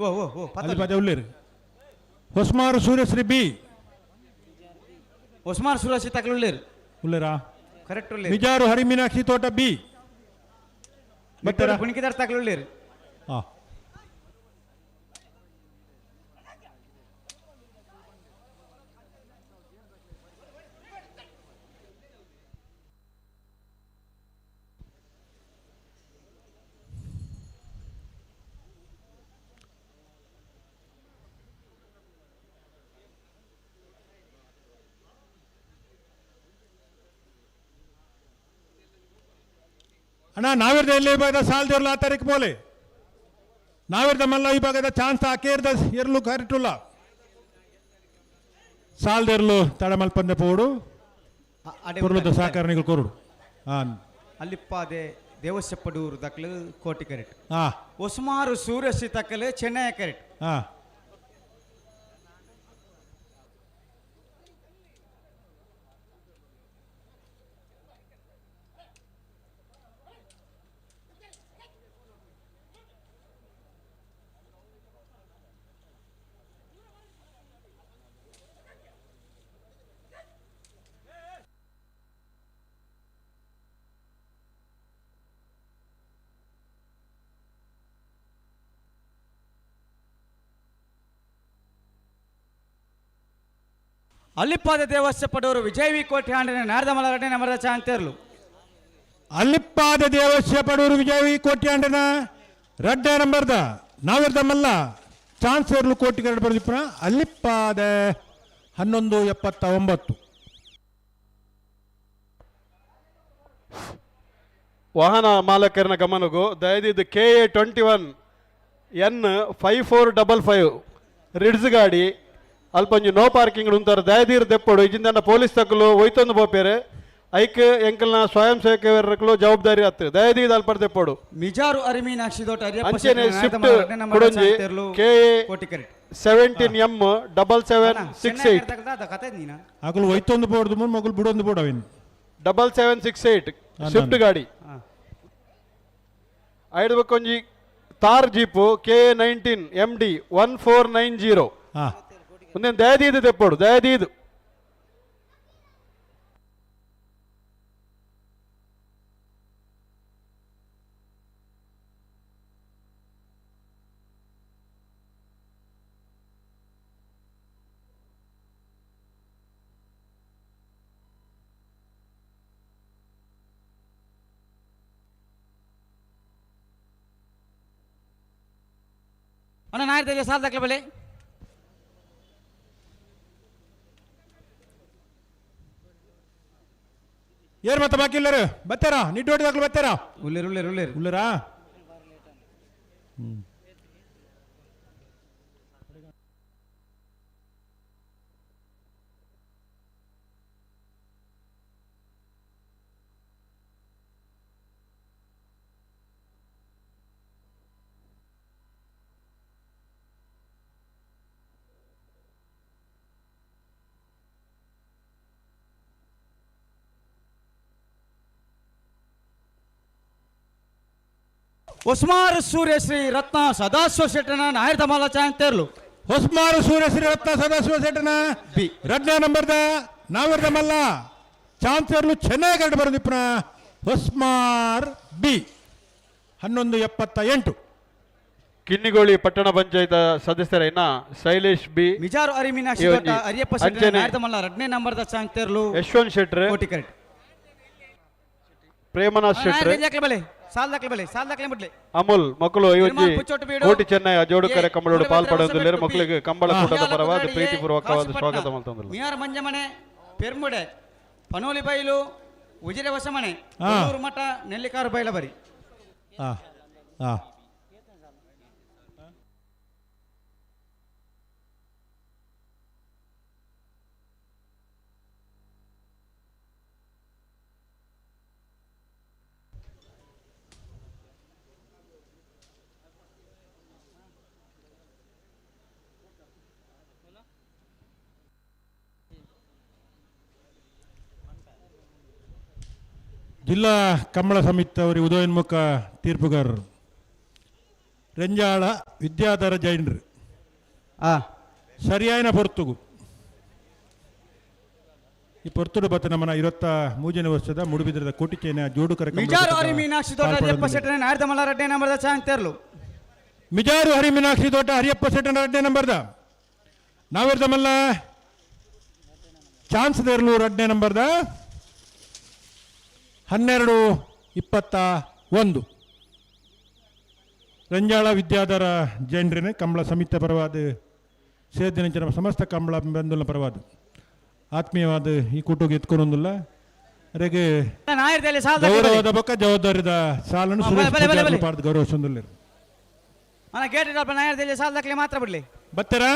ಓ ಓ ಓ ಅಲ್ಲಿಪಾದೆ ಉಳ್ಳೇರು ಹೊಸ್ಮಾರು ಸೂರ್ಯಶ್ರೀ ಬಿ ಉಸ್ಮಾನ್ ಸೂರ್ಯಶ್ರೀ ತಗಲು ಉಳ್ಳೇರಾ ಕರೆಕ್ಟ್ ನಿಜಾರು ಹರಿಮೀನಾಕ್ಷಿ ತೋಟ ಬಿ ಬತ್ತರ ಪುಣಿಕಿದಾರ್ ತಗಲು ಹಾಂ ಅಣ್ಣ ನಾವಿರ್ದ ಎಲ್ಲಿ ವಿಭಾಗದ ಸಾಲದೇವ್ರಲ್ಲ ಆ ತಾರೀಕು ಬೋಲೆ ನಾವಿರ್ದ ಮಲ್ಲ ವಿಭಾಗದ ಚಾನ್ಸ್ ಹಾಕೇರ್ದ ಇರ್ಲು ಕರೆಕ್ಟುಲ್ಲ ಸಾಲದೇರ್ಲು ತಡ ಮಲ್ಪಂದೆ ಪೋಡು ಪುರ್ಲದ ಸಹಕಾರಣಿಗಳು ಕೊರುಡು ಹಾಂ ಅಲ್ಲಿಪ್ಪಾದೆ ದೇವಸ್ಯಪ್ಪಡೂರು ದಕ್ಲು ಕೋಟಿ ಕರೆಕ್ಟ್. ಹಾಂ ಉಸ್ಮಾರು ಸೂರ್ಯಶ್ರೀ ತಕ್ಕಲು ಚೆನ್ನೈ ಕರೆಕ್ಟ್. ಹಾಂ ಅಲ್ಲಿಪ್ಪಾದ ದೇವಸ್ಥ ಪಡೋರು ವಿಜಯ್ ವಿ ಕೋಟಿ ಆಂಡ್ರಿನ ನಾಯರ್ದಮಲ್ಲ 2ನೇ ನಂಬರ್ದ ಚಾಂಚರ್ಲು ಅಲ್ಲಿಪ್ಪಾದ ದೇವಸ್ಯ ಪಡೂರು ವಿಜಯವಿ ಕೋಟ್ಯಾಂಡನ 2ನೇ ನಂಬರ್ದ ನಾವಿರ್ದ ಮಲ್ಲ ಚಾನ್ಸರ್ಲು ಕೋಟಿಗೆರಡು ಬರೆದಿಪ್ಪನ ಅಲ್ಲಿಪ್ಪಾದ 1179. ವಾಹನ ಮಾಲಕರನ ಗಮನಗೂ ದಯದಿದ್ದು KA 21 N5455 ರಿಡ್ಸ್ ಗಾಡಿ ಅಲ್ಪಂಜು ನೋ ಪಾರ್ಕಿಂಗ್ ಉಂತಾರೆ ದಯದೀರ್ ದೆಪ್ಪಡು ಇಜಿಂದ ಪೊಲೀಸ್ ತಕ್ಕಲು ಒಯ್ತೊಂದು ಬೋಪೇರೆ ಐಕ್ ಎಂಕಲ್ನ ಸ್ವಯಂ ಸೇವಕರು ಜವಾಬ್ದಾರಿ ಆತು ದಯದೀದ್ ಅಲ್ಪ ದೆಪ್ಪಡು ಮಿಜಾರು ಅರಿಮೀನಾಕ್ಷಿ ದೊಡ್ಡ ಅಂಚೆನೆ ಸ್ವಿಫ್ಟ್ ಕೊಡಂಜಿ KA 17M7768 ಆಗಲು ಒಯ್ತೊಂದು ಬೋರ್ದು ಮುನ್ ಮಗಲು ಬಿಡೊಂದು ಬೋಡವೇನು 7768 ಸ್ವಿಫ್ಟ್ ಗಾಡಿ ಐದು ಬಕ್ಕೊಂಜಿ ತಾರ್ ಜೀಪು KA 19 MD 1490 ಒಂದೇನು ದಯದೀದು ತೆಪ್ಪೋಡು ದಯದೀದು ಅಣ್ಣ ನಾಯರ್ದಲ್ಲಿ ಸಾಲ ದಾಖಲೆ ಬೆಲೆ ಏರ್ ಮತ್ತೆ ಬಾಕಿ ಇಲ್ಲರು ಬತ್ತಾರ ನಿಡ್ಡೋಡಿ ದಾಖಲು ಬತ್ತಾರ ಉಳ್ಳರಾ ಉಸ್ಮಾರ್ ಸೂರ್ಯಶ್ರೀ ರತ್ನ ಸದಾಶಿವ ಶೆಟ್ಟನ ನಾಯರ್ದಮಲ್ಲ ಚಾಂತೇರ್ಲು ಹೊಸ್ಮಾರು ಸೂರ್ಯಶ್ರೀ ರತ್ನ ಸದಾಶಿವ ಶೆಟ್ಟನ ಬಿ 2ನೇ ನಂಬರ್ದ ನಾವಿರ್ದ ಮಲ್ಲ ಚಾನ್ಸರ್ಲು ಚೆನ್ನೈ ಗಂಟು ಬರೆದಿಪ್ಪನ ಹೊಸ್ಮಾರ್ ಬಿ 1178. ಕಿನ್ನಿಗೋಳಿ ಪಟ್ಟಣ ಪಂಚಾಯತ್ ಸದಸ್ಯರೈನ ಶೈಲೇಶ್ ಬಿ ಮಿಜಾರು ಅರಿಮೀನಾಕ್ಷಿ ದೊಡ್ಡ ಅರಿಯಪ್ಪ ಶೆಟ್ಟಿ ನಾಯರ್ದಮಲ್ಲ 2ನೇ ನಂಬರ್ದ ಚಾಂತೇರ್ಲು ಯಶವಂತ್ ಶೆಟ್ರೆ ಕೋಟಿ ಕರೆಕ್ಟ್. ಪ್ರೇಮನಾಥ್ ಶೆಟ್ರೆ ಸಾಲ ದಾಖಲೆ ಬೆಲೆ ಸಾಲ ದಾಖಲೆ ಬಿಡ್ಲಿ ಅಮುಲ್ ಮಕ್ಕಳು ಇವಜ್ಜಿ ಕೋಟಿ ಚೆನ್ನೈ ಜೋಡು ಕರೆ ಕಂಬಳೋಡು ಪಾಲ್ಪಡೋದಿಲ್ಲ ಮಕ್ಕಳಿಗೆ ಕಂಬಳ ಕೂಟದ ಪರವಾದ ಪ್ರೀತಿಪೂರ್ವಕವಾದ ಸ್ವಾಗತ ಮಾಡ್ತಂದ್ರು ಮಿಯಾರ್ ಮಂಜಮನೆ ಪೆರ್ಮುಡೆ ಪನೋಲಿ ಬೈಲು ಉಜಿರೆ ಹೊಸಮನೆ ಹಾ. ಮಠ ನೆಲ್ಲಿಕಾರು ಬೈಲ ಬರಿ ಹಾಂ ಹಾಂ ಜಿಲ್ಲಾ ಕಂಬಳ ಸಮಿತಿ ಅವರಿಗೆ ಉದಯೋನ್ಮುಖ ತೀರ್ಪುಗಾರರು ರೆಂಜಾಳ ವಿದ್ಯಾಧರ ಜೈನರು ಸರಿಯಾಯಿನ ಪೊರ್ತುಗು ಈ ಪೊರ್ತುಡು ಬತ್ತ ನಮ್ಮನ 23ನೇ ವರ್ಷದ ಮೂಡುಬಿದಿರದ ಕೋಟಿಚೇನ ಜೋಡುಕರ ಮಿಜಾರು ಹರಿ ಮೀನಾಕ್ಷಿ ತೋಟ ಹರಿಯಪ್ಪ ಶೆಟ್ಟನೆ ನಾಡ್ದ ಮಲ್ಲ ರಡ್ಡೆ ನಂಬರ್ದ ಚಾಂತೆರ್ಲು ಮಿಜಾರು ಹರಿ ಮೀನಾಕ್ಷಿ ತೋಟ ಹರಿಯಪ್ಪ ಶೆಟ್ಟನ ರಡ್ಡೆ ನಂಬರ್ದ ನಾವಿರ್ದ ಮಲ್ಲ ಚಾನ್ಸ್ ದೇರ್ಲು ರಡ್ಡೆ ನಂಬರ್ದ 12-21 ರಂಜಾಳ ವಿದ್ಯಾಧರ ಜೈನರೇ ಕಂಬಳ ಸಮಿತಿ ಪರವಾದ ಸೇದಿನ ಸಮಸ್ತ ಕಂಬಳ ಬಂಧುಲ ಪರವಾದ ಆತ್ಮೀಯವಾದ ಈ ಕೂಟೋಗಿ ಎತ್ಕೊಂಡೊಂದಿಲ್ಲ ಅರೆಗೆ ಗೌರವದ ಬೊಕ್ಕ ಜವಾಬ್ದಾರಿದ ಸಾಲನ್ನು ಪಾಡ್ದು ಗೌರವಿಸೊಂದಿಲ್ಲ ಅಣ್ಣ ಗೇಟ್ ಇಡಪ್ಪ ನಾಯರ್ದಲ್ಲಿ ಸಾಲ ದಾಖಲೆ ಮಾತ್ರ ಬಿಡ್ಲಿ ಬತ್ತೀರಾ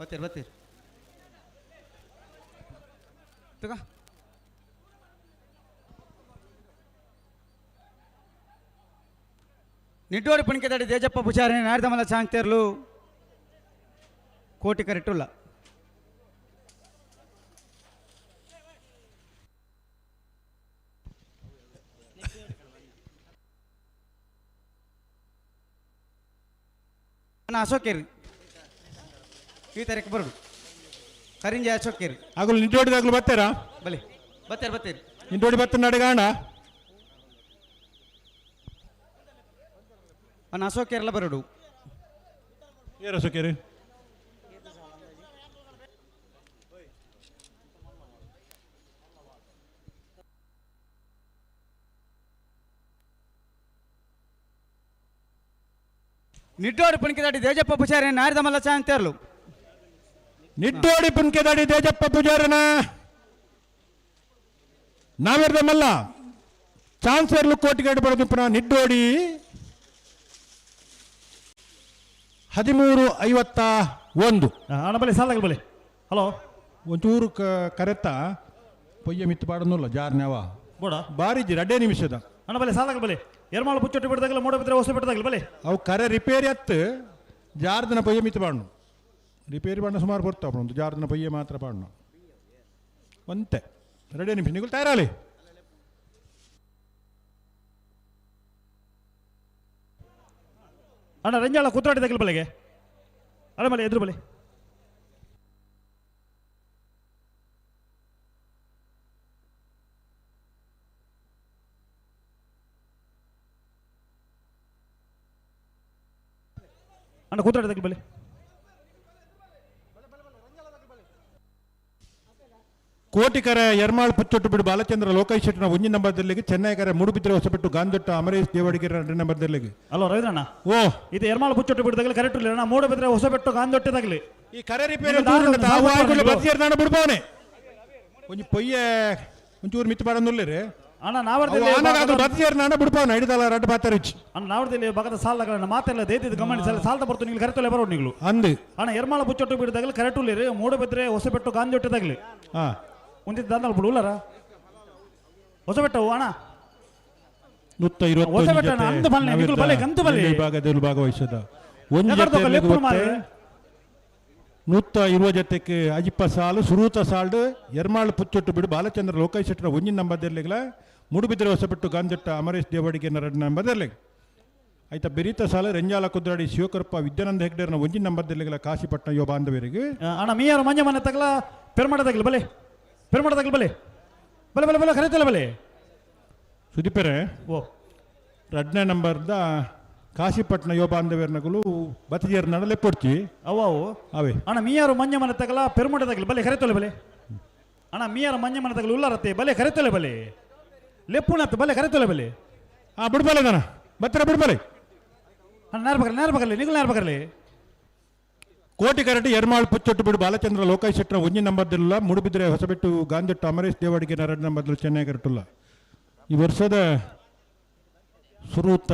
ಬತ್ತೀರಿ ತಗೋ ನಿಟ್ಟೋಡಿ ಪುಣಿಕೆದಾಡಿ ದೇಜಪ್ಪ ಪೂಜಾರಿ ನಾಡ್ದಮಲ್ಲ ಚಾಂಗ್ತೇರ್ಲು ಕೋಟಿ ಕರೆಕ್ಟುಲ್ಲ ಅಣ್ಣ ಅಶೋಕೇರಿ ಈ ತಾರೀಕು ಬರೋದು ಕರಿಂಜೆ ಅಶೋಕೇರಿ ಆಗಲು ನಿಂಟೋಡಿದಾಗಲು ಬರ್ತೀರಾ ಬಲಿ ಬತ್ತೀರಿ ನಿಂಟೋಡಿ ಬತ್ತ ನಡೆಗಾಣ ಅಣ್ಣ ಅಶೋಕೇರೆಲ್ಲ ಬರೋಡು ಏರು ಅಶೋಕೇರಿ ನಿಟ್ಟೋಡಿ ಪುಣಿಕೆದಾಡಿ ದೇಜಪ್ಪ ಪೂಜಾರಿ ನಾಡ್ದ ಮಲ್ಲ ಚಾಂಗ್ತೇರ್ಲು ನಿಟ್ಟೋಡಿ ಪುಣ್ಕೆದಾಡಿ ದೇಜಪ್ಪ ಪೂಜಾರನ ನಾವೆರ್ದ ಮಲ್ಲ ಚಾನ್ಸರ್ಲು ಕೋಟಿಗೇಡು ಬರೋದು ಪುನಃ ನಿಟ್ಟೋಡಿ 13:51 ಅಣ್ಣ ಬಲೆ ಸಾಲ ಬಲೆ ಹಲೋ ಒಂಚೂರು ಕರೆತ್ತ ಪೊಯ್ಯ ಮಿತ್ತು ಪಾಡೋಲ್ಲ ಜಾರ್ನ್ಯಾವ ಬೋಡ ಬಾರಿಜಿ 2 ನಿಮಿಷದ ಅಣ್ಣ ಬಲೆ ಸಾಲ ಬಲೆ ಎರ್ಮಾಳು ಪುಚ್ಚೊಟ್ಟು ಬಿಡ್ದಾಗಲ್ಲ ಮೋಡ ಬಿದ್ರೆ ಹೊಸ ಬಿಡ್ದಾಗಲ್ಲ ಬಲೆ ಅವು ಕರೆ ರಿಪೇರಿ ಅತ್ತು ಜಾರ್ದನ ಪೊಯ್ಯ ಮಿತ್ತು ಪಾಡ್ನು ರಿಪೇರಿ ಪಾಡ್ನ ಸುಮಾರು ಬರ್ತಾವ ಒಂದು ಜಾರ್ದನ ಪೊಯ್ಯ ಮಾತ್ರ ಪಾಡ್ನು ಒಂತೆ 2 ನಿಮಿಷ ನಿಗುಲ್ ತಯಾರಾಲಿ ಅಣ್ಣ ರಂಜಾಳ ಕುತ್ರಾಡಿದಾಗಲ್ಲ ಬಲೆಗೆ ಅಲ್ಲ ಬಲೆ ಎದುರು ಬಲೆ ಅಣ್ಣ ಕೂತಾಡಿದಾಗಲಿ ಬಲೆ ಕೋಟಿಕರ ಎರ್ಮಾಳ್ ಪುಚ್ಚೊಟ್ಟು ಬಿಡು ಬಾಲಚಂದ್ರ ಲೋಕೇಶ್ ಶೆಟ್ಟನ 1 ನಂಬರ್ದಲ್ಲಿಗೆ ಚೆನ್ನೈಕರ ಮುಡುಬಿದ್ರೆ ಹೊಸಪೆಟ್ಟು ಗಾಂಜೊಟ್ಟ ಅಮರೇಶ್ ದೇವಡಿಗೆರ 2 ನಂಬರ್ದಲ್ಲಿಗೆ ಅಲೋ ರವೀಂದ್ರಣ್ಣ ಓ ಇದು ಎರ್ಮಾಳು ಪುಚ್ಚೊಟ್ಟು ಬಿಡ್ದಾಗಲಿ ಕರೆಕ್ಟ್ ಇಲ್ಲ ಅಣ್ಣ ಮೂಡ ಬಿದ್ರೆ ಹೊಸಪೆಟ್ಟು ಗಾಂಜೊಟ್ಟಿದಾಗಲಿ ಈ ಕರೆ ರಿಪೇರಿ ಬದಿಯರ್ ನಾನು ಬಿಡ್ಬೋನೆ ಒಂಜಿ ಪೊಯ್ಯ ಒಂಚೂರು ಮಿತ್ತು ಪಾಡೋಲ್ಲೇ ಅಣ್ಣ ನಾವರ್ದಲ್ಲಿ ಬದಿಯರ್ ನಾನು ಬಿಡ್ಬೋನೆ ಹಿಡಿದಲ್ಲ ರಡ್ಡು ಪಾತರಿಚ್ ಅಣ್ಣ ನಾವರ್ದಲ್ಲಿ ಬಗದ ಸಾಲಗಳನ್ನ ಮಾತೆಲ್ಲ ದೇದಿದ್ದು ಗಮನಿಸಲ್ಲ ಸಾಲದ ಬರ್ತು ನೀವು ಕರೆತೊಲೆ ಬರೋದು ನೀವು ಅಂದು ಅಣ್ಣ ಎರ್ಮಾಳ ಪುಚ್ಚೊಟ್ಟು ಬಿಡ್ದಾಗಲಿ ಕರೆಕ್ಟ್ ಇಲ್ಲ ಮೂಡ ಬಿದ್ರೆ ಹೊಸಪೆಟ್ಟು ಗಾಂಜೊಟ್ಟಿದಾಗಲಿ ಹಾ ಒಂದಿದ್ದು ದಾಂದಲ್ ಬಿಡು ಉಳ್ಳಾರ ಹೊಸ ಬೆಟ್ಟವು ಅಣ್ಣ 120 ಭಾಗದಲ್ಲಿ ಭಾಗವಹಿಸದ ಒಂದು 120 ಜೊತೆಗೆ ಅಜಿಪ್ಪ ಸಾಲು ಸುರೂತ ಸಾಲ್ಡು ಎರ್ಮಾಳ್ ಪುಚ್ಚೊಟ್ಟು ಬಿಡು ಬಾಲಚಂದ್ರ ಲೋಕೇಶ್ ಶೆಟ್ಟರ 1 ನಂಬರ್ದಲ್ಲಿಗಳ ಮುಡುಬಿದ್ರೆ ಹೊಸಪೆಟ್ಟು ಗಾಂಜೊಟ್ಟ ಅಮರೇಶ್ ದೇವಡಿಗೆ 2 ನಂಬರ್ದಲ್ಲಿ ಆಯ್ತಾ ಬೆರೀತ ಸಾಲ ರೆಂಜಾಲ ಕುದ್ರಾಡಿ ಶಿವಕರಪ್ಪ ವಿದ್ಯಾನಂದ ಹೆಗ್ಡೇರ್ನ 1 ನಂಬರ್ದಲ್ಲಿಗಳ ಕಾಶಿಪಟ್ಟಣ ಯುವ ಬಾಂಧವರಿಗೆ ಅಣ್ಣ ಮೀಯಾರು ಮಂಜ ಮನೆ ತಗಲ ಪೆರ್ಮಾಡದಾಗಲಿ ಬಲೆ ಪೆರ್ಮಾಡದಾಗಲಿ ಬಲೆ ಬಲೆ ಬಲೆ ಬಲೆ ಕರೀತಲ್ಲ ಬಲೆ ಸುದೀಪರೇ ಓ 2 ನಂಬರ್ದ ಕಾಶಿಪಟ್ಟಣ ಯುವ ಬಾಂಧವ್ಯರ್ನಗಳು ಬತಿಜೇರ್ ನಡಲೆ ಪೊಡ್ಚಿ ಅವು ಅವೇ ಅಣ್ಣ ಮೀಯಾರು ಮಂಜ ಮನೆ ತಗಲ ಪೆರ್ಮಾಡದಾಗಲಿ ಬಲೆ ಕರೀತಲ್ಲ ಬಲೆ ಅಣ್ಣ ಮೀಯಾರು ಮಂಜ ಮನೆ ತಗಲು ಉಳ್ಳಾರತ್ತೆ ಬಲೆ ಕರೀತಲ್ಲ ಬಲೆ ಲೆಪ್ಪುಣತ್ತೆ ಬಲೆ ಕರೀತಲ್ಲ ಬಲೆ ಬಿಡ್ಬಲೆ ದನ ಬತ್ತರ ಬಿಡ್ಬಲೆ ಅಣ್ಣ ನೇರ ಬಗಲಿ ನಿಗುಲ್ ನೇರ ಬಗಲಿ ಕೋಟಿಕರಟಿ ಎರ್ಮಾಳ್ ಪುಚ್ಚೊಟ್ಟು ಬಿಡು ಬಾಲಚಂದ್ರ ಲೋಕಾಯ್ ಶೆಟ್ಟರ ಒಂಜಿ ನಂಬರ್ದಿಲ್ಲ ಮೂಡುಬಿದ್ರೆ ಹೊಸಬೆಟ್ಟು ಗಾಂಜಟ್ಟು ಅಮರೇಶ್ ದೇವಾಡಿಗೆ 2 ನಂಬರ್ದಲ್ಲಿ ಚೆನ್ನೈ ಕರಟುಲ್ಲ ಈ ವರ್ಷದ ಸುರೂತ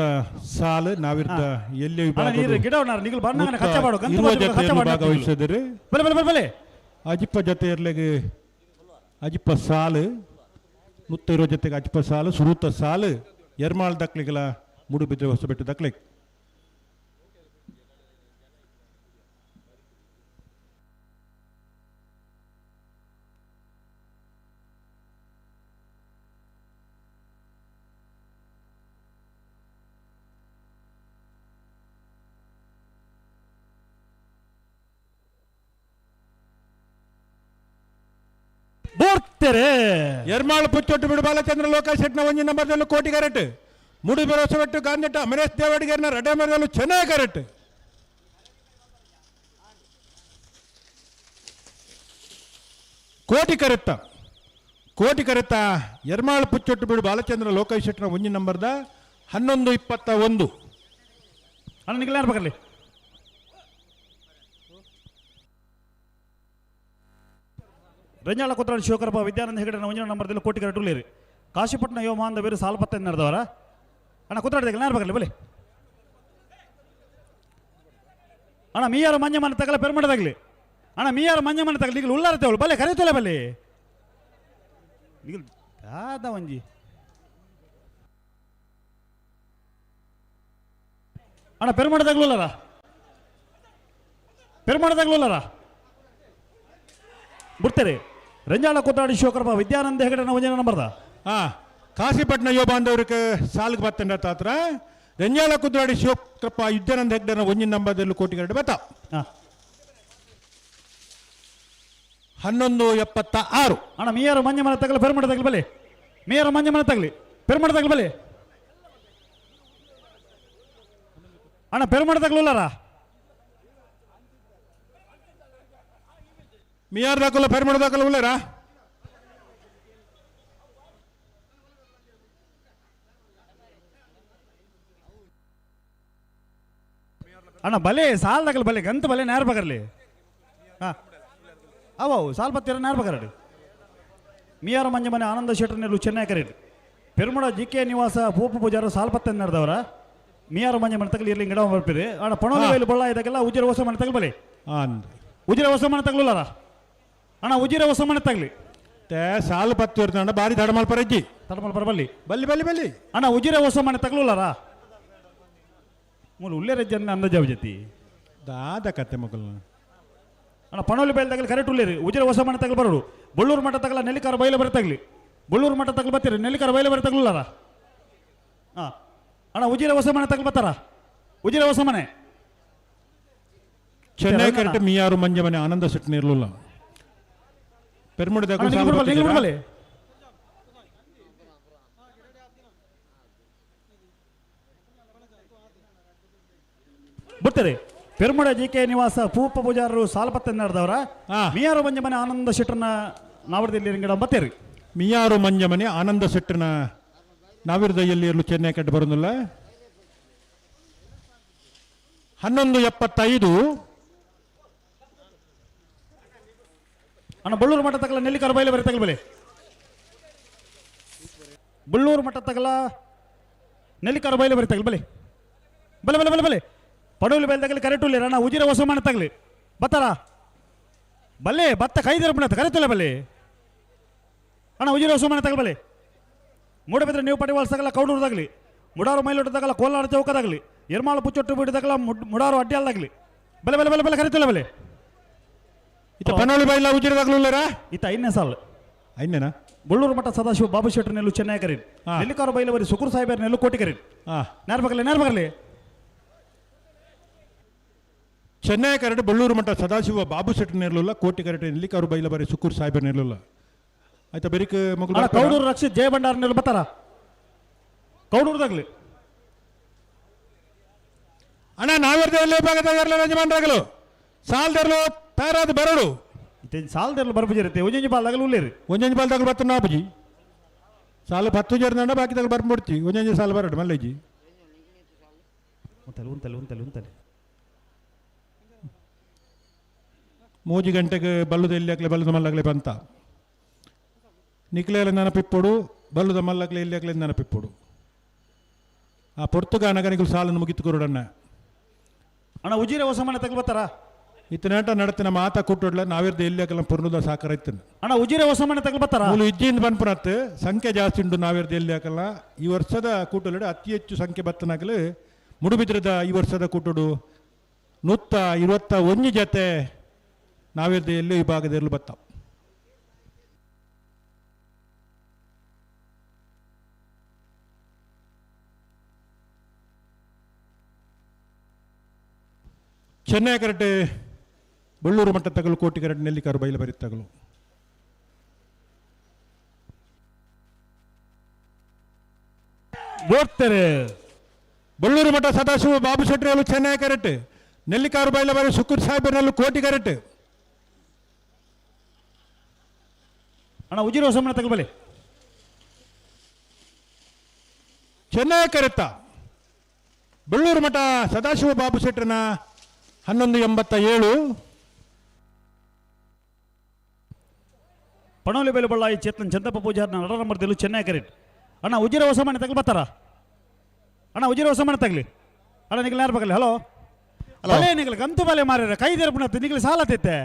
ಸಾಲು ನಾವಿರ್ದ ಎಲ್ಲಿ ಭಾಗವಹಿಸಿದರೆ ಅಜಿಪ್ಪ ಜೊತೆ ಇರ್ಲೆಗೆ ಅಜಿಪ್ಪ ಸಾಲು ನುತ್ತ ಇರೋ ಜೊತೆಗೆ ಅಜಿಪ್ಪ ಸಾಲು ಸುರೂತ ಸಾಲು ಎರ್ಮಾಳ್ ದಕ್ಲಿಗಲ ಮೂಡುಬಿದ್ರೆ ಹೊಸಬೆಟ್ಟು ದಕ್ಲಿಗೆ ಎರ್ಮಾಳ್ ಪುಚ್ಚೊಟ್ಟು ಬಿಡು ಬಾಲಚಂದ್ರ ಲೋಕಾಯ್ ಶೆಟ್ನ ಒಂಜಿ ನಂಬರ್ದಲ್ಲೂ ಕೋಟಿ ಕರೆಟ್ ಮುಡಿ ಭರವಸೆಟ್ಟು ಗಾಂಜಟ್ಟು ಅಮರೇಶ್ ದೇವಾಡಿಗೆರ್ನ 2 ನಂಬರ್ದಲ್ಲೂ ಚೆನ್ನೈ ಕರೆಟ್ ಕೋಟಿ ಕರೆತ್ತ ಎರ್ಮಾಳ್ ಪುಚ್ಚೊಟ್ಟು ಬಿಡು ಬಾಲಚಂದ್ರ ಲೋಕಾಯ್ ಶೆಟ್ನ ಒಂಜಿ ನಂಬರ್ದ 11:21 ಅಣ್ಣ ನಿಖಿಲ್ ಯಾರ್ಬೇಕಲ್ಲಿ ರಂಜಾಳ ಕುತ್ರಾಡಿ ಶಿವಕರಪ್ಪ ವಿದ್ಯಾನಂದ ಹೆಗಡೆ ಒಂಜನ ನಂಬರ್ದಲ್ಲಿ ಕೋಟಿ ಕರೆಕ್ಟ್ ಉಳ್ಳೇರಿ ಕಾಶಿಪಟ್ಟಣ ಯೋಮಾಂದ ಬೇರೆ ಸಾಲು 10 ನಡೆದವರ ಅಣ್ಣ ಕುತ್ರಾಡಿದಾಗ ಯಾರ್ಬೇಕಲ್ಲಿ ಬಲಿ ಅಣ್ಣ ಮೀಯಾರು ಮಂಜ ಮನೆ ತಗಲ ಪೆರ್ಮಡದಾಗಲಿ ಅಣ್ಣ ಮೀಯಾರು ಮಂಜ ಮನೆ ತಗಲಿ ಈಗ ಉಳ್ಳಾರತೇವಳು ಬಲ್ಲೆ ಕರೆಯುತ್ತಲ್ಲ ಬಲ್ಲಿ ಈಗ ದಾದ ಒಂಜಿ ಅಣ್ಣ ಪೆರ್ಮಡದಾಗ್ಲುಲ್ಲಾರ ಬಿಡ್ತೇನೆ ರಂಜಾಳ ಕುತ್ರಾಡಿ ಶಿವಕರಪ್ಪ ವಿದ್ಯಾನಂದ ಹೆಗಡೆ ಒಂಜನ ನಂಬರ್ದ ಕಾಶಿಪಟ್ಟಣ ಯುವ ಬಾಂಧವರಿಗೆ ಸಾಲಿಗೆ ಬತ್ತಂಡ ತಾತ್ರ ರಂಜಾಳ ಕುತ್ರಾಡಿ ಶಿವಕರಪ್ಪ ವಿದ್ಯಾನಂದ ಹೆಗ್ಡೆ ಒಂಜಿ ನಂಬರ್ದಲ್ಲೂ ಕೋಟಿ ಕರೆಕ್ಟ್ ಬತ್ತ 11:76 ಅಣ್ಣ ಮೀಯಾರು ಮಂಜ ಮನೆ ತಗಲ ಪೆರ್ಮಡದಾಗಲಿ ಬಲೆ ಮೀಯಾರು ಮಂಜ ಮನೆ ತಗಲಿ ಪೆರ್ಮಡದಾಗಲಿ ಬಲೆ ಅಣ್ಣ ಪೆರ್ಮಡದಾಗ್ಲುಲ್ಲಾರ ಮಿಯಾರ್ ದಾಖಲ ಪೆರ್ಮಡ ದಾಖಲ ಉಳ್ಳೇರಾ ಅಣ್ಣ ಬಲೆ ಸಾಲ್ದಾಗಲಿ ಬಲೆ ಗಂತ ಬಲೆ ನೇರ ಬಗರ್ಲಿ ಹಾಂ ಅವು ಸಾಲ್ ಬತ್ತಿರ ನೇರ ಬಗರಡಿ ಮಿಯಾರ ಮಂಜ ಮನೆ ಆನಂದ ಶೆಟ್ಟರ್ನೆಲ್ಲು ಚೆನ್ನೈ ಕರೀರಿ ಪೆರ್ಮಡ ಜಿಕೆ ನಿವಾಸ ಪೂಪ ಪೂಜಾರು ಸಾಲ್ 10 ನಡೆದವರ ಮಿಯಾರ ಮಂಜ ಮನೆ ತಗಲಿ ಇರ್ಲಿ ಗಿಡ ಬರ್ಪಿರಿ ಅಣ್ಣ ಪಣೋಲಿ ಬೈಲು ಬಳ್ಳ ಇದಾಗೆಲ್ಲ ಉಜಿರ ಹೊಸ ಮನೆ ತಗಲಿ ಬಲೆ ಉಜಿರ ಹೊಸ ಮನೆ ತಗಲುಲ್ಲಾರ ಅಣ್ಣ ಉಜಿರ ಹೊಸ ಮನೆ ತಗಲಿ ಸಾಲು 10 ಇರ್ತಾಂಡ ಬಾರಿ ತಡಮಲ್ ಪರಜ್ಜಿ ಬಲ್ಲಿ ಬಲ್ಲಿ ಬಲ್ಲಿ ಬಲ್ಲಿ ಅಣ್ಣ ಉಜಿರ ಹೊಸ ಮನೆ ತಗಲುಲ್ಲಾರ ಮೂಲ ಉಳ್ಳೇ ರಜ್ಜನ್ನ ಅಂದಾಜಾವ್ ಜತಿ ದಾದ ಕತೆ ಮಕ್ಕಳು ಅಣ್ಣ ಪಣೋಲಿ ಬೈಲ್ ತಗಲಿ ಕರೆಕ್ಟ್ ಉಳ್ಳೇರಿ ಉಜಿರ ಹೊಸ ಮನೆ ತಗಲಿ ಬರೋಡು ಬಳ್ಳೂರು ಮಠ ತಗಲ ನೆಲ್ಲಿಕಾರ ಬೈಲ ಬರ ತಗಲಿ ಬಳ್ಳೂರು ಮಠ ತಗಲಿ ಬರ್ತೀರಿ ನೆಲ್ಲಿಕಾರ ಬೈಲ ಬರ ತಗಲುಲ್ಲಾರ ಹಾಂ ಅಣ್ಣ ಉಜಿರ ಹೊಸ ಮನೆ ತಗಲಿ ಬರ್ತಾರ ಉಜಿರ ಹೊಸ ಮನೆ ಚೆನ್ನೈ ಕರೆಕ್ಟ್ ಮಿಯಾರು ಮಂಜ ಮನೆ ಆನಂದ ಶೆಟ್ನ ಇರಲಿಲ್ಲ ಪೆರ್ಮುಡದಾಗ ಬಿಡ್ತಾರೆ ಪೆರ್ಮುಡ ಜಿಕೆ ನಿವಾಸ ಪೂಪ ಪೂಜಾರರು ಸಾಲ 10 ನಡೆದವರ ಮಿಯಾರು ಮಂಜ ಮನೆ ಆನಂದ ಶೆಟ್ಟರ್ನ ನಾವರದಲ್ಲಿ ಗಿಡ ಬತ್ತೇರಿ ಮಿಯಾರು ಮಂಜ ಮನೆ ಆನಂದ ಶೆಟ್ಟರ್ನ ನಾವಿರದಲ್ಲಿ ಇರಲು ಚೆನ್ನೈ ಕಟ್ಟು ಬರೋದಿಲ್ಲ 11:75 ಅಣ್ಣ ಬಳ್ಳೂರು ಮಠ ತಗಲ ನೆಲ್ಲಿಕಾರ ಬೈಲೆ ಬರೀ ತಗಲಿ ಬಲೆ ಬಳ್ಳೂರು ಮಠ ತಗಲ ನೆಲ್ಲಿಕಾರ ಬೈಲೆ ಬರೀ ತಗಲಿ ಬಲೆ ಬಲೆ ಬಲೆ ಬಲೆ ಬಲೆ ಪಡವಲಿ ಬೈಲ್ ತಗಲಿ ಕರೆಕ್ಟ್ ಉಳ್ಳಿ ಅಣ್ಣ ಉಜಿರ ಹೊಸ ಮನೆ ತಗಲಿ ಬತ್ತಾರ ಬಲ್ಲೆ ಬತ್ತ ಕೈದಿರ ಬಿಡ ಕರೆತಲ್ಲ ಬಲೆ ಅಣ್ಣ ಉಜಿರ ಹೊಸ ಮನೆ ತಗಲಿ ಬಲೆ ಮೂಡಬಿದ್ರೆ ನೀವು ಪಡಿವಾಳ ತಗಲ ಕೌಡೂರದಾಗಲಿ ಮುಡಾರು ಮೈಲೋಟದಾಗಲ ಕೋಲಾರ ಚೌಕದಾಗಲಿ ಎರ್ಮಾಳ ಪುಚ್ಚೊಟ್ಟು ಬಿಡಿದಾಗಲ ಮುಡಾರು ಅಡ್ಡಿಯಾಲ್ದಾಗಲಿ ಬಲೆ ಬಲೆ ಬಲೆ ಬಲೆ ಕರೆತಲ್ಲ ಬಲೆ ಪನೋಳಿ ಬೈಲ ಉಜಿರದಾಗ್ಲುಲ್ಲಾರ ಇತ್ತ 5ನೇ ಸಾಲ 5ನೇನಾ ಬಳ್ಳೂರು ಮಠ ಸದಾಶಿವ ಬಾಬು ಶೆಟ್ಟರ್ ನೆಲ್ಲು ಚೆನ್ನೈ ಕರೀರಿ ನೆಲ್ಲಿಕಾರ ಬೈಲವರಿ ಸುಕೂರ್ ಸಾಹೇಬರ್ ನೆಲ್ಲು ಕೋಟಿ ಕರೀರಿ ನೇರ್ಬಗಲಿ ಚೆನ್ನೈ ಕರೆಕ್ಟ್ ಬಳ್ಳೂರು ಮಠ ಸದಾಶಿವ ಬಾಬು ಶೆಟ್ಟರ್ ನೆರಲಿಲ್ಲ ಕೋಟಿ ಕರೆಕ್ಟ್ ನೆಲ್ಲಿಕಾರ ಬೈಲ ಬರೀ ಸುಕೂರ್ ಸಾಹೇಬರ್ ನೆರಲಿಲ್ಲ ಆಯ್ತಾ ಬೆರಿಕ ಮಗಳು ಕೌಡೂರು ರಕ್ಷಿತ್ ಜಯ ಭಂಡಾರ ನೆಲ್ಲು ಬತ್ತಾರ ಕೌಡೂರದಾಗ್ಲಿ ಅಣ್ಣ ನಾವಿರ್ದೇವಲ್ಲೇ ಭಾಗದ ಯಜಮಾನರಾಗಲು ಸಾಲ್ದರ್ಲು ತಯಾರಾದ ಬರೋಡು ಸಾಲದಲ್ಲಿ ಬರ್ಬಿರುತ್ತೆ ಒಂಜೊಂಜಿ ಬಾಲ್ದಾಗಲು ಉಳ್ಳೇರಿ ಒಂಜೊಂಜಿ ಬಾಲ್ದಾಗ ಬರ್ತಾನೆ ನಾಪಜಿ ಸಾಲ 10 ಜನ ಬಾಕಿ ತಗ ಬರ್ಬಿಡ್ತಿ ಒಂಜೊಂಜಿ ಸಾಲ ಬರೋಡು ಮಲ್ಲಜ್ಜಿ ಉಂತಲೆ ಮೂಜಿ ಗಂಟೆಗೆ ಬಲ್ಲುದ ಎಲ್ಲಿಯಾಗಲೇ ಬಲ್ಲುದ ಮಲ್ಲಾಗಲೇ ಬಂತ ನಿಕ್ಲೆಲ್ಲ ನೆನಪಿಪ್ಪೊಡು ಬಲ್ಲುದ ಮಲ್ಲಾಗಲೇ ಎಲ್ಲಿಯಾಗಲೇ ನೆನಪಿಪ್ಪೊಡು ಆ ಪೊರ್ತುಗಾನಗನಿಗಳು ಸಾಲನ್ನು ಮುಗಿತು ಕೊರಡಣ್ಣ ಅಣ್ಣ ಉಜಿರೆ ಹೊಸ ಮನೆ ತಗೊಳ್ಬತ್ತಾರ ಇತ್ತನಾಟ ನಡತಿನ ಮಾತಾ ಕೂಟೋಡ್ಲ ನಾವಿರ್ದ ಎಲ್ಲಿಯಾಗಲ್ಲ ಪುರ್ನುದ ಸಾಕಾರ ಇತ್ತು ಅಣ್ಣ ಉಜಿರೆ ಹೊಸ ಮನೆ ತಗೊಳ್ಬತ್ತಾರ ಮೂಲು ಇಜ್ಜಿಯಿಂದ ಬಂದ್ಪುನತ್ ಸಂಖ್ಯೆ ಜಾಸ್ತಿ ಉಂಟು ನಾವಿರ್ದ ಎಲ್ಲಿಯಾಕಲ್ಲ ಈ ವರ್ಷದ ಕೂಟೋಲಡೆ ಅತಿ ಹೆಚ್ಚು ಸಂಖ್ಯೆ ಬತ್ತನಾಗಲು ಮುಡುಬಿದ್ರದ ಈ ವರ್ಷದ ಕೂಟೋಡು 121 ಜೊತೆ ನಾವಿರ್ದ ಎಲ್ಲೂ ಈ ಭಾಗದಲ್ಲಿ ಬತ್ತಾವ. ಚೆನ್ನೈ ಕರೆಕ್ಟ್ ಬಳ್ಳೂರು ಮಟ್ಟ ತಗಲು ಕೋಟಿ ಕರೆಕ್ಟ್ ನೆಲ್ಲಿಕಾರು ಬೈಲ ಬರಿ ತಗಲು ನೋಡ್ತಾರೆ ಬಳ್ಳೂರು ಮಠ ಸದಾಶಿವ ಬಾಬು ಶೆಟ್ಟಿ ಚೆನ್ನೈ ಕರೆಕ್ಟ್ ನೆಲ್ಲಿಕಾರು ಬೈಲ ಬರಿ ಸುಕೂರ್ ಸಾಹೇಬರಲ್ಲೂ ಕೋಟಿ ಕರೆಕ್ಟ್ ಅಣ್ಣ ಉಜಿರೆ ಹೊಸ ಮನೆ ತಗೊಳ್ಬಲಿ ಚೆನ್ನೈ ಕರೆತ್ತ ಬಳ್ಳೂರು ಮಠ ಸದಾಶಿವ ಬಾಬು ಶೆಟ್ಟರನ 1187 ಪಣೋಲಿ ಬೇಲು ಬಳ್ಳಾಯಿ ಚೇತನ್ ಚಂದಪ್ಪ ಪೂಜಾರ್ನ ನಡರ ಮರ್ದೆಲು ಚೆನ್ನೈ ಕರೆಕ್ಟ್ ಅಣ್ಣ ಉಜಿರೆ ಹೊಸ ಮನೆ ತಗೊಳ್ಬತ್ತಾರ ಅಣ್ಣ ಉಜಿರೆ ಹೊಸ ಮನೆ ತಗಲಿ ಅಣ್ಣ ನಿಗಲ್ ಯಾರು ಬಗಲಿ ಹಲೋ ಬಲೆ ನಿಗಲ್ ಗಂತು ಬಲೆ ಮಾರ್ಯಾರ ಕೈ ದೇರ್ಪುಣತ್ ನಿಗಲ್ ಸಾಲ ತೈತೆ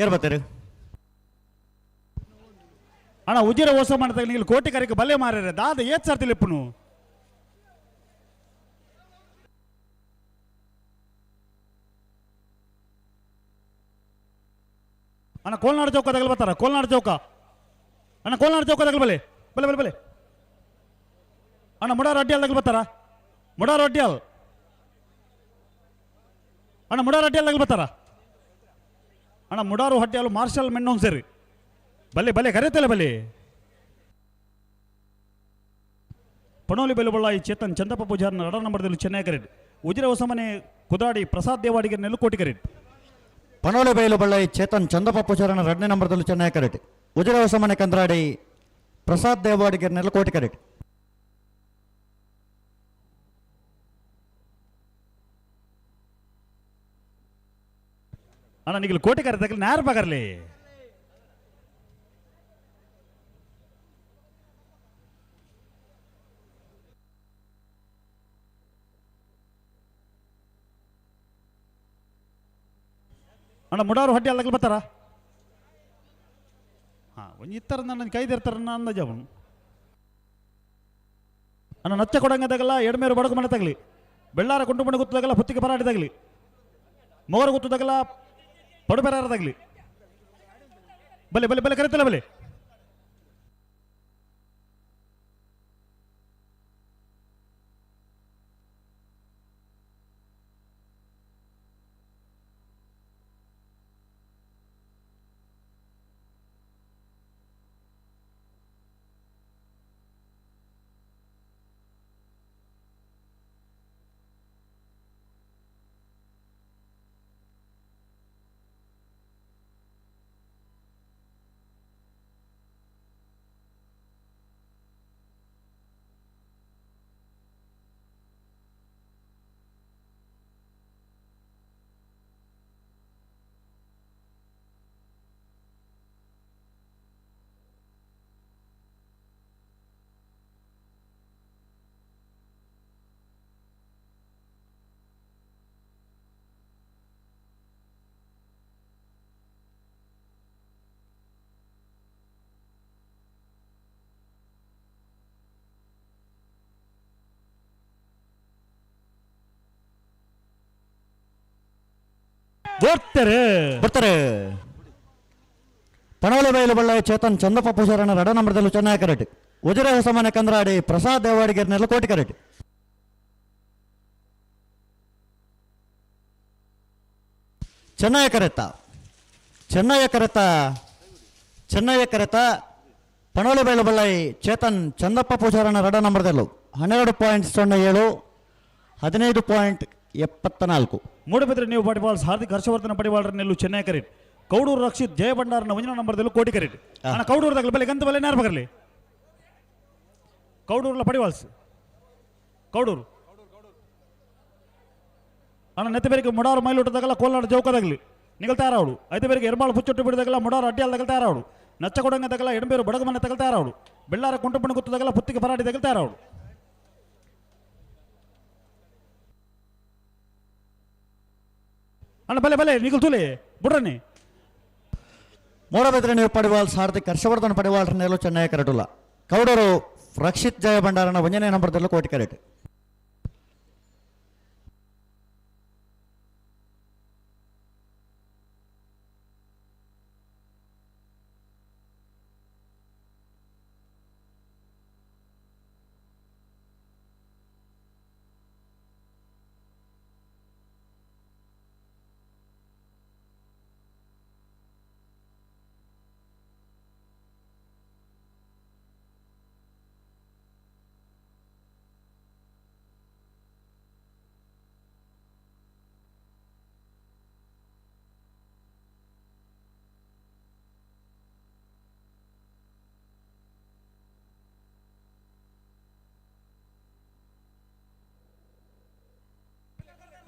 ಯಾರು ಬರ್ತಾರೆ ಅಣ್ಣ ಉಜಿರೆ ಹೊಸ ಮನೆ ತಗಲಿ ನಿಗಲ್ ಕೋಟಿ ಕರೆಗೆ ಬಲೆ ಮಾರ್ಯಾರ ದಾದ ಏತ್ ಸರ್ತಿ ಲಿಪ್ಪುನು ಅಣ್ಣ ಕೋಲ್ನಾಡು ಚೌಕ ತಗಲ್ ಬರ್ತಾರ ಕೋಲ್ನಾಡು ಚೌಕ ಅಣ್ಣ ಕೋಲ್ನಾಡು ಚೌಕ ತಗಲ್ ಬಲೆ ಬಲೆ ಬಲೆ ಬಲೆ ಅಣ್ಣ ಮುಡಾರು ಅಡ್ಡಿಯಾಲ್ ತಗಲ್ ಬರ್ತಾರ ಮುಡಾರು ಅಡ್ಡಿಯಾಲ್ ಅಣ್ಣ ಮುಡಾರು ಅಡ್ಡಿಯಾಲ್ ತಗಲ್ ಬರ್ತಾರ ಅಣ್ಣ ಮುಡಾರು ಹಡ್ಡಿಯಾಲು ಮಾರ್ಷಲ್ ಮೆನ್ನೋನ್ ಸೇರಿ ಬಲೆ ಬಲೆ ಕರೆತಲ್ಲ ಬಲೆ ಪಣೋಲಿ ಬೆಲು ಬಳ್ಳಾಯಿ ಚೇತನ್ ಚಂದಪ್ಪ ಪೂಜಾರ್ನ ರಡ ನಂಬರ್ದಲ್ಲಿ ಚೆನ್ನೈ ಕರೆಕ್ಟ್ ಉಜಿರೆ ಹೊಸ ಮನೆ ಕುದಾಡಿ ಪ್ರಸಾದ್ ದೇವಾಡಿಗೆ ನೆಲುಕೋಟಿ ಕರೆಕ್ಟ್ ಪಣೋಲೆ ಬಯಲು ಬಳ್ಳಾಯಿ ಚೇತನ್ ಚಂದಪ್ಪ ಪೂಜಾರನ 2ನೇ ನಂಬರ್ದಲ್ಲಿ ಚೆನ್ನೈ ಕರೆಕ್ಟ್ ಉಜಿರೆ ಹೊಸ ಮನೆ ಕಂದ್ರಾಡಿ ಪ್ರಸಾದ್ ದೇವಾಡಿಗೆ ನೆಲಕೋಟಿ ಕರೆಕ್ಟ್ ಅಣ್ಣ ನಿಗಲ್ ಕೋಟಿ ಕರೆ ತಗಲಿ ನ್ಯಾರು ಬಗರ್ಲಿ ಅಣ್ಣ ಮುಡಾರು ಹಡ್ಡಿ ಅಲ್ಲಗಲ್ ಬರ್ತಾರ ಹಾಂ ಒಂದು ಇತ್ತರ ನನ್ನ ಕೈದಿರ್ತಾರ ಅಂದಾಜ ಅವನು ಅಣ್ಣ ನಚ್ಚ ಕೊಡಂಗದಾಗಲ್ಲ ಎಡಮೇರು ಬಡಗು ಮನೆ ತಗಲಿ ಬೆಳ್ಳಾರ ಕುಂಟು ಮನೆ ಗೊತ್ತದಾಗಲ್ಲ ಹುತ್ತಿಗೆ ಪರಾಡಿ ತಗಲಿ ಮೋರ ಗೊತ್ತದಾಗಲ್ಲ ಪಡುಬೆರಾರ ತಗಲಿ ಬಲೆ ಬಲೆ ಬಲೆ ಕರಿತಲ್ಲ ಬಲೆ ಬರ್ತಾರೆ ಪಣೋಲೆ ಬಯಲು ಬಳ್ಳಾಯಿ ಚೇತನ್ ಚಂದಪ್ಪ ಪೂಜಾರನ 2ನೇ ನಂಬರ್ದಲ್ಲಿ ಚೆನ್ನೈ ಕರೆಕ್ಟ್ ಉಜಿರೆ ಹೊಸ ಮನೆ ಕಂದ್ರಾಡಿ ಪ್ರಸಾದ್ ದೇವಾಡಿಗೆ ನೆಲಕೋಟಿ ಕರೆಕ್ಟ್ ಚೆನ್ನೈ ಕರೆತ ಪಣೋಲೆ ಬಯಲು ಬಳ್ಳಾಯಿ ಚೇತನ್ ಚಂದಪ್ಪ ಪೂಜಾರನ 2ನೇ ನಂಬರ್ದಲ್ಲೂ 12.07 15.74 ಮೂಡಬಿದ್ರೆ ನೀವು ಪಡಿವಾಳ್ಸ್ ಹಾರ್ದಿಕ್ ಹರ್ಷವರ್ಧನ ಪಡಿವಾಳ್ರ ನೆಲ್ಲು ಚೆನ್ನೈ ಕರೆಕ್ಟ್ ಕೌಡೂರು ರಕ್ಷಿತ್ ಜಯ ಭಂಡಾರನ 1ನೇ ನಂಬರ್ದಲ್ಲೂ ಕೋಟಿ ಕರೆಕ್ಟ್ ಅಣ್ಣ ಕೌಡೂರದಾಗ ಬಲೆ ಗಂತ ಬಲೆ ನ್ಯಾರು ಬಗರ್ಲಿ ಕೌಡೂರ್ಲ ಪಡಿವಾಳ್ಸ್ ಕೌಡೂರು ಅಣ್ಣ ನೆತ್ತ ಬೇರಿಗೆ ಮುಡಾರು ಮೈಲೂಟದಾಗಲ್ಲ ಕೋಲಾರ ಜೌಕದಾಗಲಿ ನಿಗಲ್ತಾ ಇರೋಳು ಐದು ಬೇರಿಗೆ ಎರ್ಮಾಳು ಪುಚ್ಚೊಟ್ಟು ಬಿಡಿದಾಗಲ್ಲ ಮುಡಾರು ಅಡ್ಡಿಯಲ್ಲಿ ತಗಲ್ತಾ ಇರೋಳು ನಚ್ಚ ಕೊಡಂಗದಾಗಲ್ಲ ಎಡಬೇರು ಬಡಗಮನೆ ತಗಲ್ತಾ ಇರೋಳು ಬೆಳ್ಳಾರ ಕುಂಟುಪಣ ಗುತ್ತದಾಗಲ್ಲ ಪುತ್ತಿಗೆ ಪರಾಡಿ ತಗಲ್ತಾ ಇರೋಳು ಅಣ್ಣ ಬಲೆ ಬಲೆ ನಿಗಲ್ ತೂಲೆ ಬಿಡ್ರನಿ ಮೂಡಬಿದ್ರೆ ನೀವು ಪಡಿವಾಲ್ ಸಾರಥಿ ಹರ್ಷವರ್ಧನ್ ಪಡಿವಾಲ್ರ ನೆರಳು ಚೆನ್ನೈ ಕರಟುಲ ಕೌಡರು ರಕ್ಷಿತ್ ಜಯ ಭಂಡಾರನ 1ನೇ ನಂಬರ್ದಲ್ಲೂ ಕೋಟಿ ಕರೆಟ್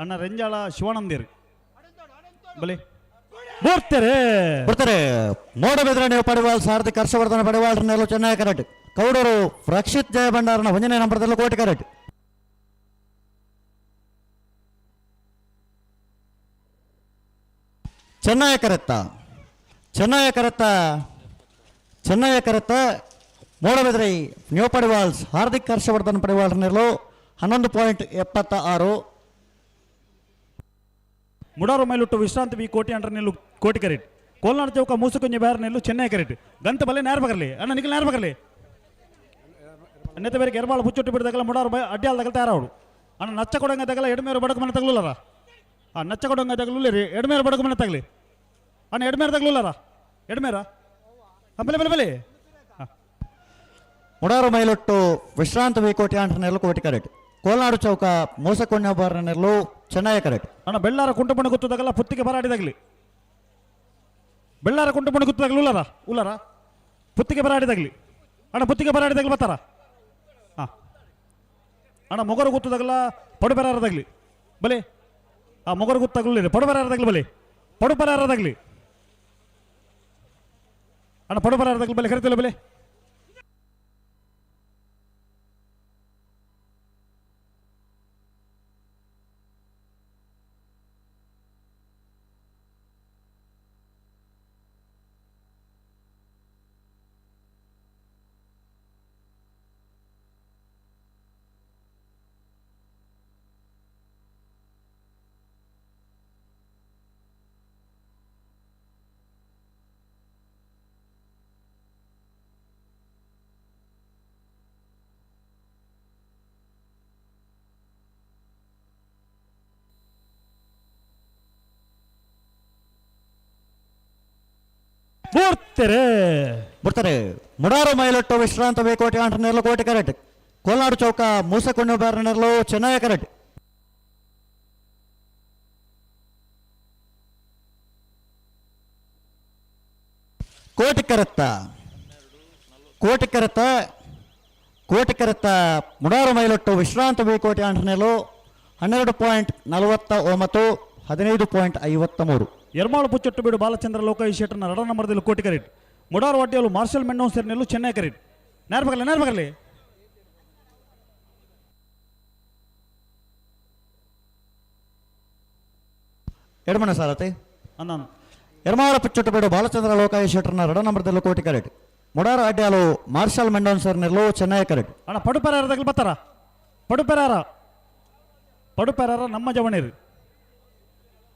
ಅಣ್ಣ ರೆಂಜಾಳ ಶಿವಾನಂದಿರ್ ಬಲೆ ಬರ್ತಾರೆ ಮೂಡಬಿದ್ರೆ ನೀವು ಪಡಿವಾಲ್ ಸಾರಥಿ ಹರ್ಷವರ್ಧನ ಪಡಿವಾಲ್ರ ನೆರಳು ಚೆನ್ನೈ ಕರೆಟ್ ಕೌಡರು ರಕ್ಷಿತ್ ಜಯ ಭಂಡಾರನ 1ನೇ ನಂಬರ್ದಲ್ಲೂ ಕೋಟಿ ಕರೆಟ್ ಚೆನ್ನೈ ಕರೆತ್ತ ಮೂಡಬಿದ್ರೆ ನೀವು ಪಡಿವಾಲ್ಸ್ ಹಾರ್ದಿಕ್ ಹರ್ಷವರ್ಧನ್ ಪಡಿವಾಲ್ರ ನೆರಳು 11.76 ಮುಡಾರು ಮೈಲುಟ್ಟು ವಿಶ್ರಾಂತಿ ಬಿ ಕೋಟಿ ಅಂಡ್ರ ನೆಲ್ಲು ಕೋಟಿ ಕರೆಟ್ ಕೋಲ್ನಾಡ್ ಚೌಕ ಮೂಸುಕುಂಜಿ ಬ್ಯಾರ ನೆಲ್ಲು ಚೆನ್ನೈ ಕರೆಟ್ ಗಂತ ಬಲೆ ನೇರ ಬಗರ್ಲಿ ಅಣ್ಣ ನಿಖಿಲ್ ನೇರ ಬಗರ್ಲಿ ನೆತ್ತ ಬೇರೆ ಎರ್ಮಾಳು ಪುಚ್ಚೊಟ್ಟು ಬಿಡಿದಾಗಲ್ಲ ಮುಡಾರು ಅಡ್ಡಿಯಾಲ್ ತಗಲ್ತಾ ಇರೋಳು ಅಣ್ಣ ನಚ್ಚ ಕೊಡಂಗದಾಗಲ್ಲ ಎಡಮೇರು ಬಡಕ ಮನೆ ತಗಲುಲ್ಲರ ಆ ನಚ್ಚ ಕೊಡಂಗದಾಗಲು ರೀ ಎಡಮೇರು ಬಡಕ ಮನೆ ತಗಲಿ ಅಣ್ಣ ಎಡಮೇರು ತಗಲುಲ್ಲರ ಎಡಮೇರ ಬಲೆ ಬಲೆ ಬಲೆ ಮುಡಾರು ಮೈಲೊಟ್ಟು ವಿಶ್ರಾಂತ ವಿ ಕೋಟಿ ಅಂಡ್ರ ನೆರಳು ಕೋಟಿ ಕರೆಟ್ ಕೋಲ್ನಾಡು ಚೌಕ ಮೂಸಕೊಂಡ ಬಾರ ನೆರಳು ಚೆನ್ನೈ ಕರೆಟ್ ಅಣ್ಣ ಬೆಳ್ಳಾರ ಕುಂಟುಪಣ ಗುತ್ತದಾಗಲ್ಲ ಪುತ್ತಿಗೆ ಬರಾಡಿದಾಗಲಿ ಬೆಳ್ಳಾರ ಕುಂಟುಪಣ ಗುತ್ತದಾಗಲಿ ಉಲ್ಲರ ಪುತ್ತಿಗೆ ಬರಾಡಿದಾಗಲಿ ಅಣ್ಣ ಪುತ್ತಿಗೆ ಬರಾಡಿದಾಗಲಿ ಬರ್ತಾರ ಹಾಂ ಅಣ್ಣ ಮೊಗರು ಗುತ್ತದಾಗಲ್ಲ ಪಡು ಬರಾರದಾಗಲಿ ಬಲೆ ಆ ಮೊಗರು ಗುತ್ತಾಗಲಿ ಪಡು ಬರಾರದಾಗಲಿ ಬಲೆ ಪಡು ಬರಾರದಾಗಲಿ ಅಣ್ಣ ಪಡು ಬರಾರದಾಗಲಿ ಬಲೆ ಕರಿತಿಲ್ಲ ಬಲೆ ಬರ್ತಾರೆ ಮುಡಾರು ಮೈಲೊಟ್ಟು ವಿಶ್ರಾಂತ ವಿ ಕೋಟಿ ಅಂಡ್ರ ನೆರಳು ಕೋಟಿ ಕರೆಟ್ ಕೋಲ್ನಾಡು ಚೌಕ ಮೂಸಕೊಂಡ ಬಾರ ನೆರಳು ಚೆನ್ನೈ ಕರೆಟ್ ಕೋಟಿ ಕರೆತ್ತ ಮುಡಾರು ಮೈಲೊಟ್ಟು ವಿಶ್ರಾಂತ ವಿ ಕೋಟಿ ಅಂಡ್ರ ನೆರಳು 12.49 15.53 ಎರ್ಮಾಳು ಪುಚ್ಚೊಟ್ಟು ಬಿಡು ಬಾಲಚಂದ್ರ ಲೋಕಾಯಿ ಶೆಟ್ಟರ್ನ 2 ನಂಬರ್ದಲ್ಲಿ ಕೋಟಿ ಕರೆಟ್ ಮುಡಾರು ವಾಡ್ಯಾಲು ಮಾರ್ಷಲ್ ಮೆಂಡೋನ್ ಸೇರಿನೆಲ್ಲು ಚೆನ್ನೈ ಕರೆಟ್ ನೇರ ಬಗರ್ಲಿ ಎಡಮನೆ ಸಾಲತೆ ಅನ್ನ ಎರ್ಮಾಳ ಪುಚ್ಚೊಟ್ಟು ಬಿಡು ಬಾಲಚಂದ್ರ ಲೋಕಾಯಿ ಶೆಟ್ಟರ್ನ 2 ನಂಬರ್ದಲ್ಲಿ ಕೋಟಿ ಕರೆಟ್ ಮುಡಾರು ಅಡ್ಯಾಲು ಮಾರ್ಷಲ್ ಮೆಂಡೋನ್ ಸೇರಿನೆಲ್ಲು ಚೆನ್ನೈ ಕರೆಟ್ ಅಣ್ಣ ಪಡುಪೆರಾರದಾಗಲಿ ಬರ್ತಾರ ಪಡುಪೆರಾರ ನಮ್ಮ ಜವಣಿರು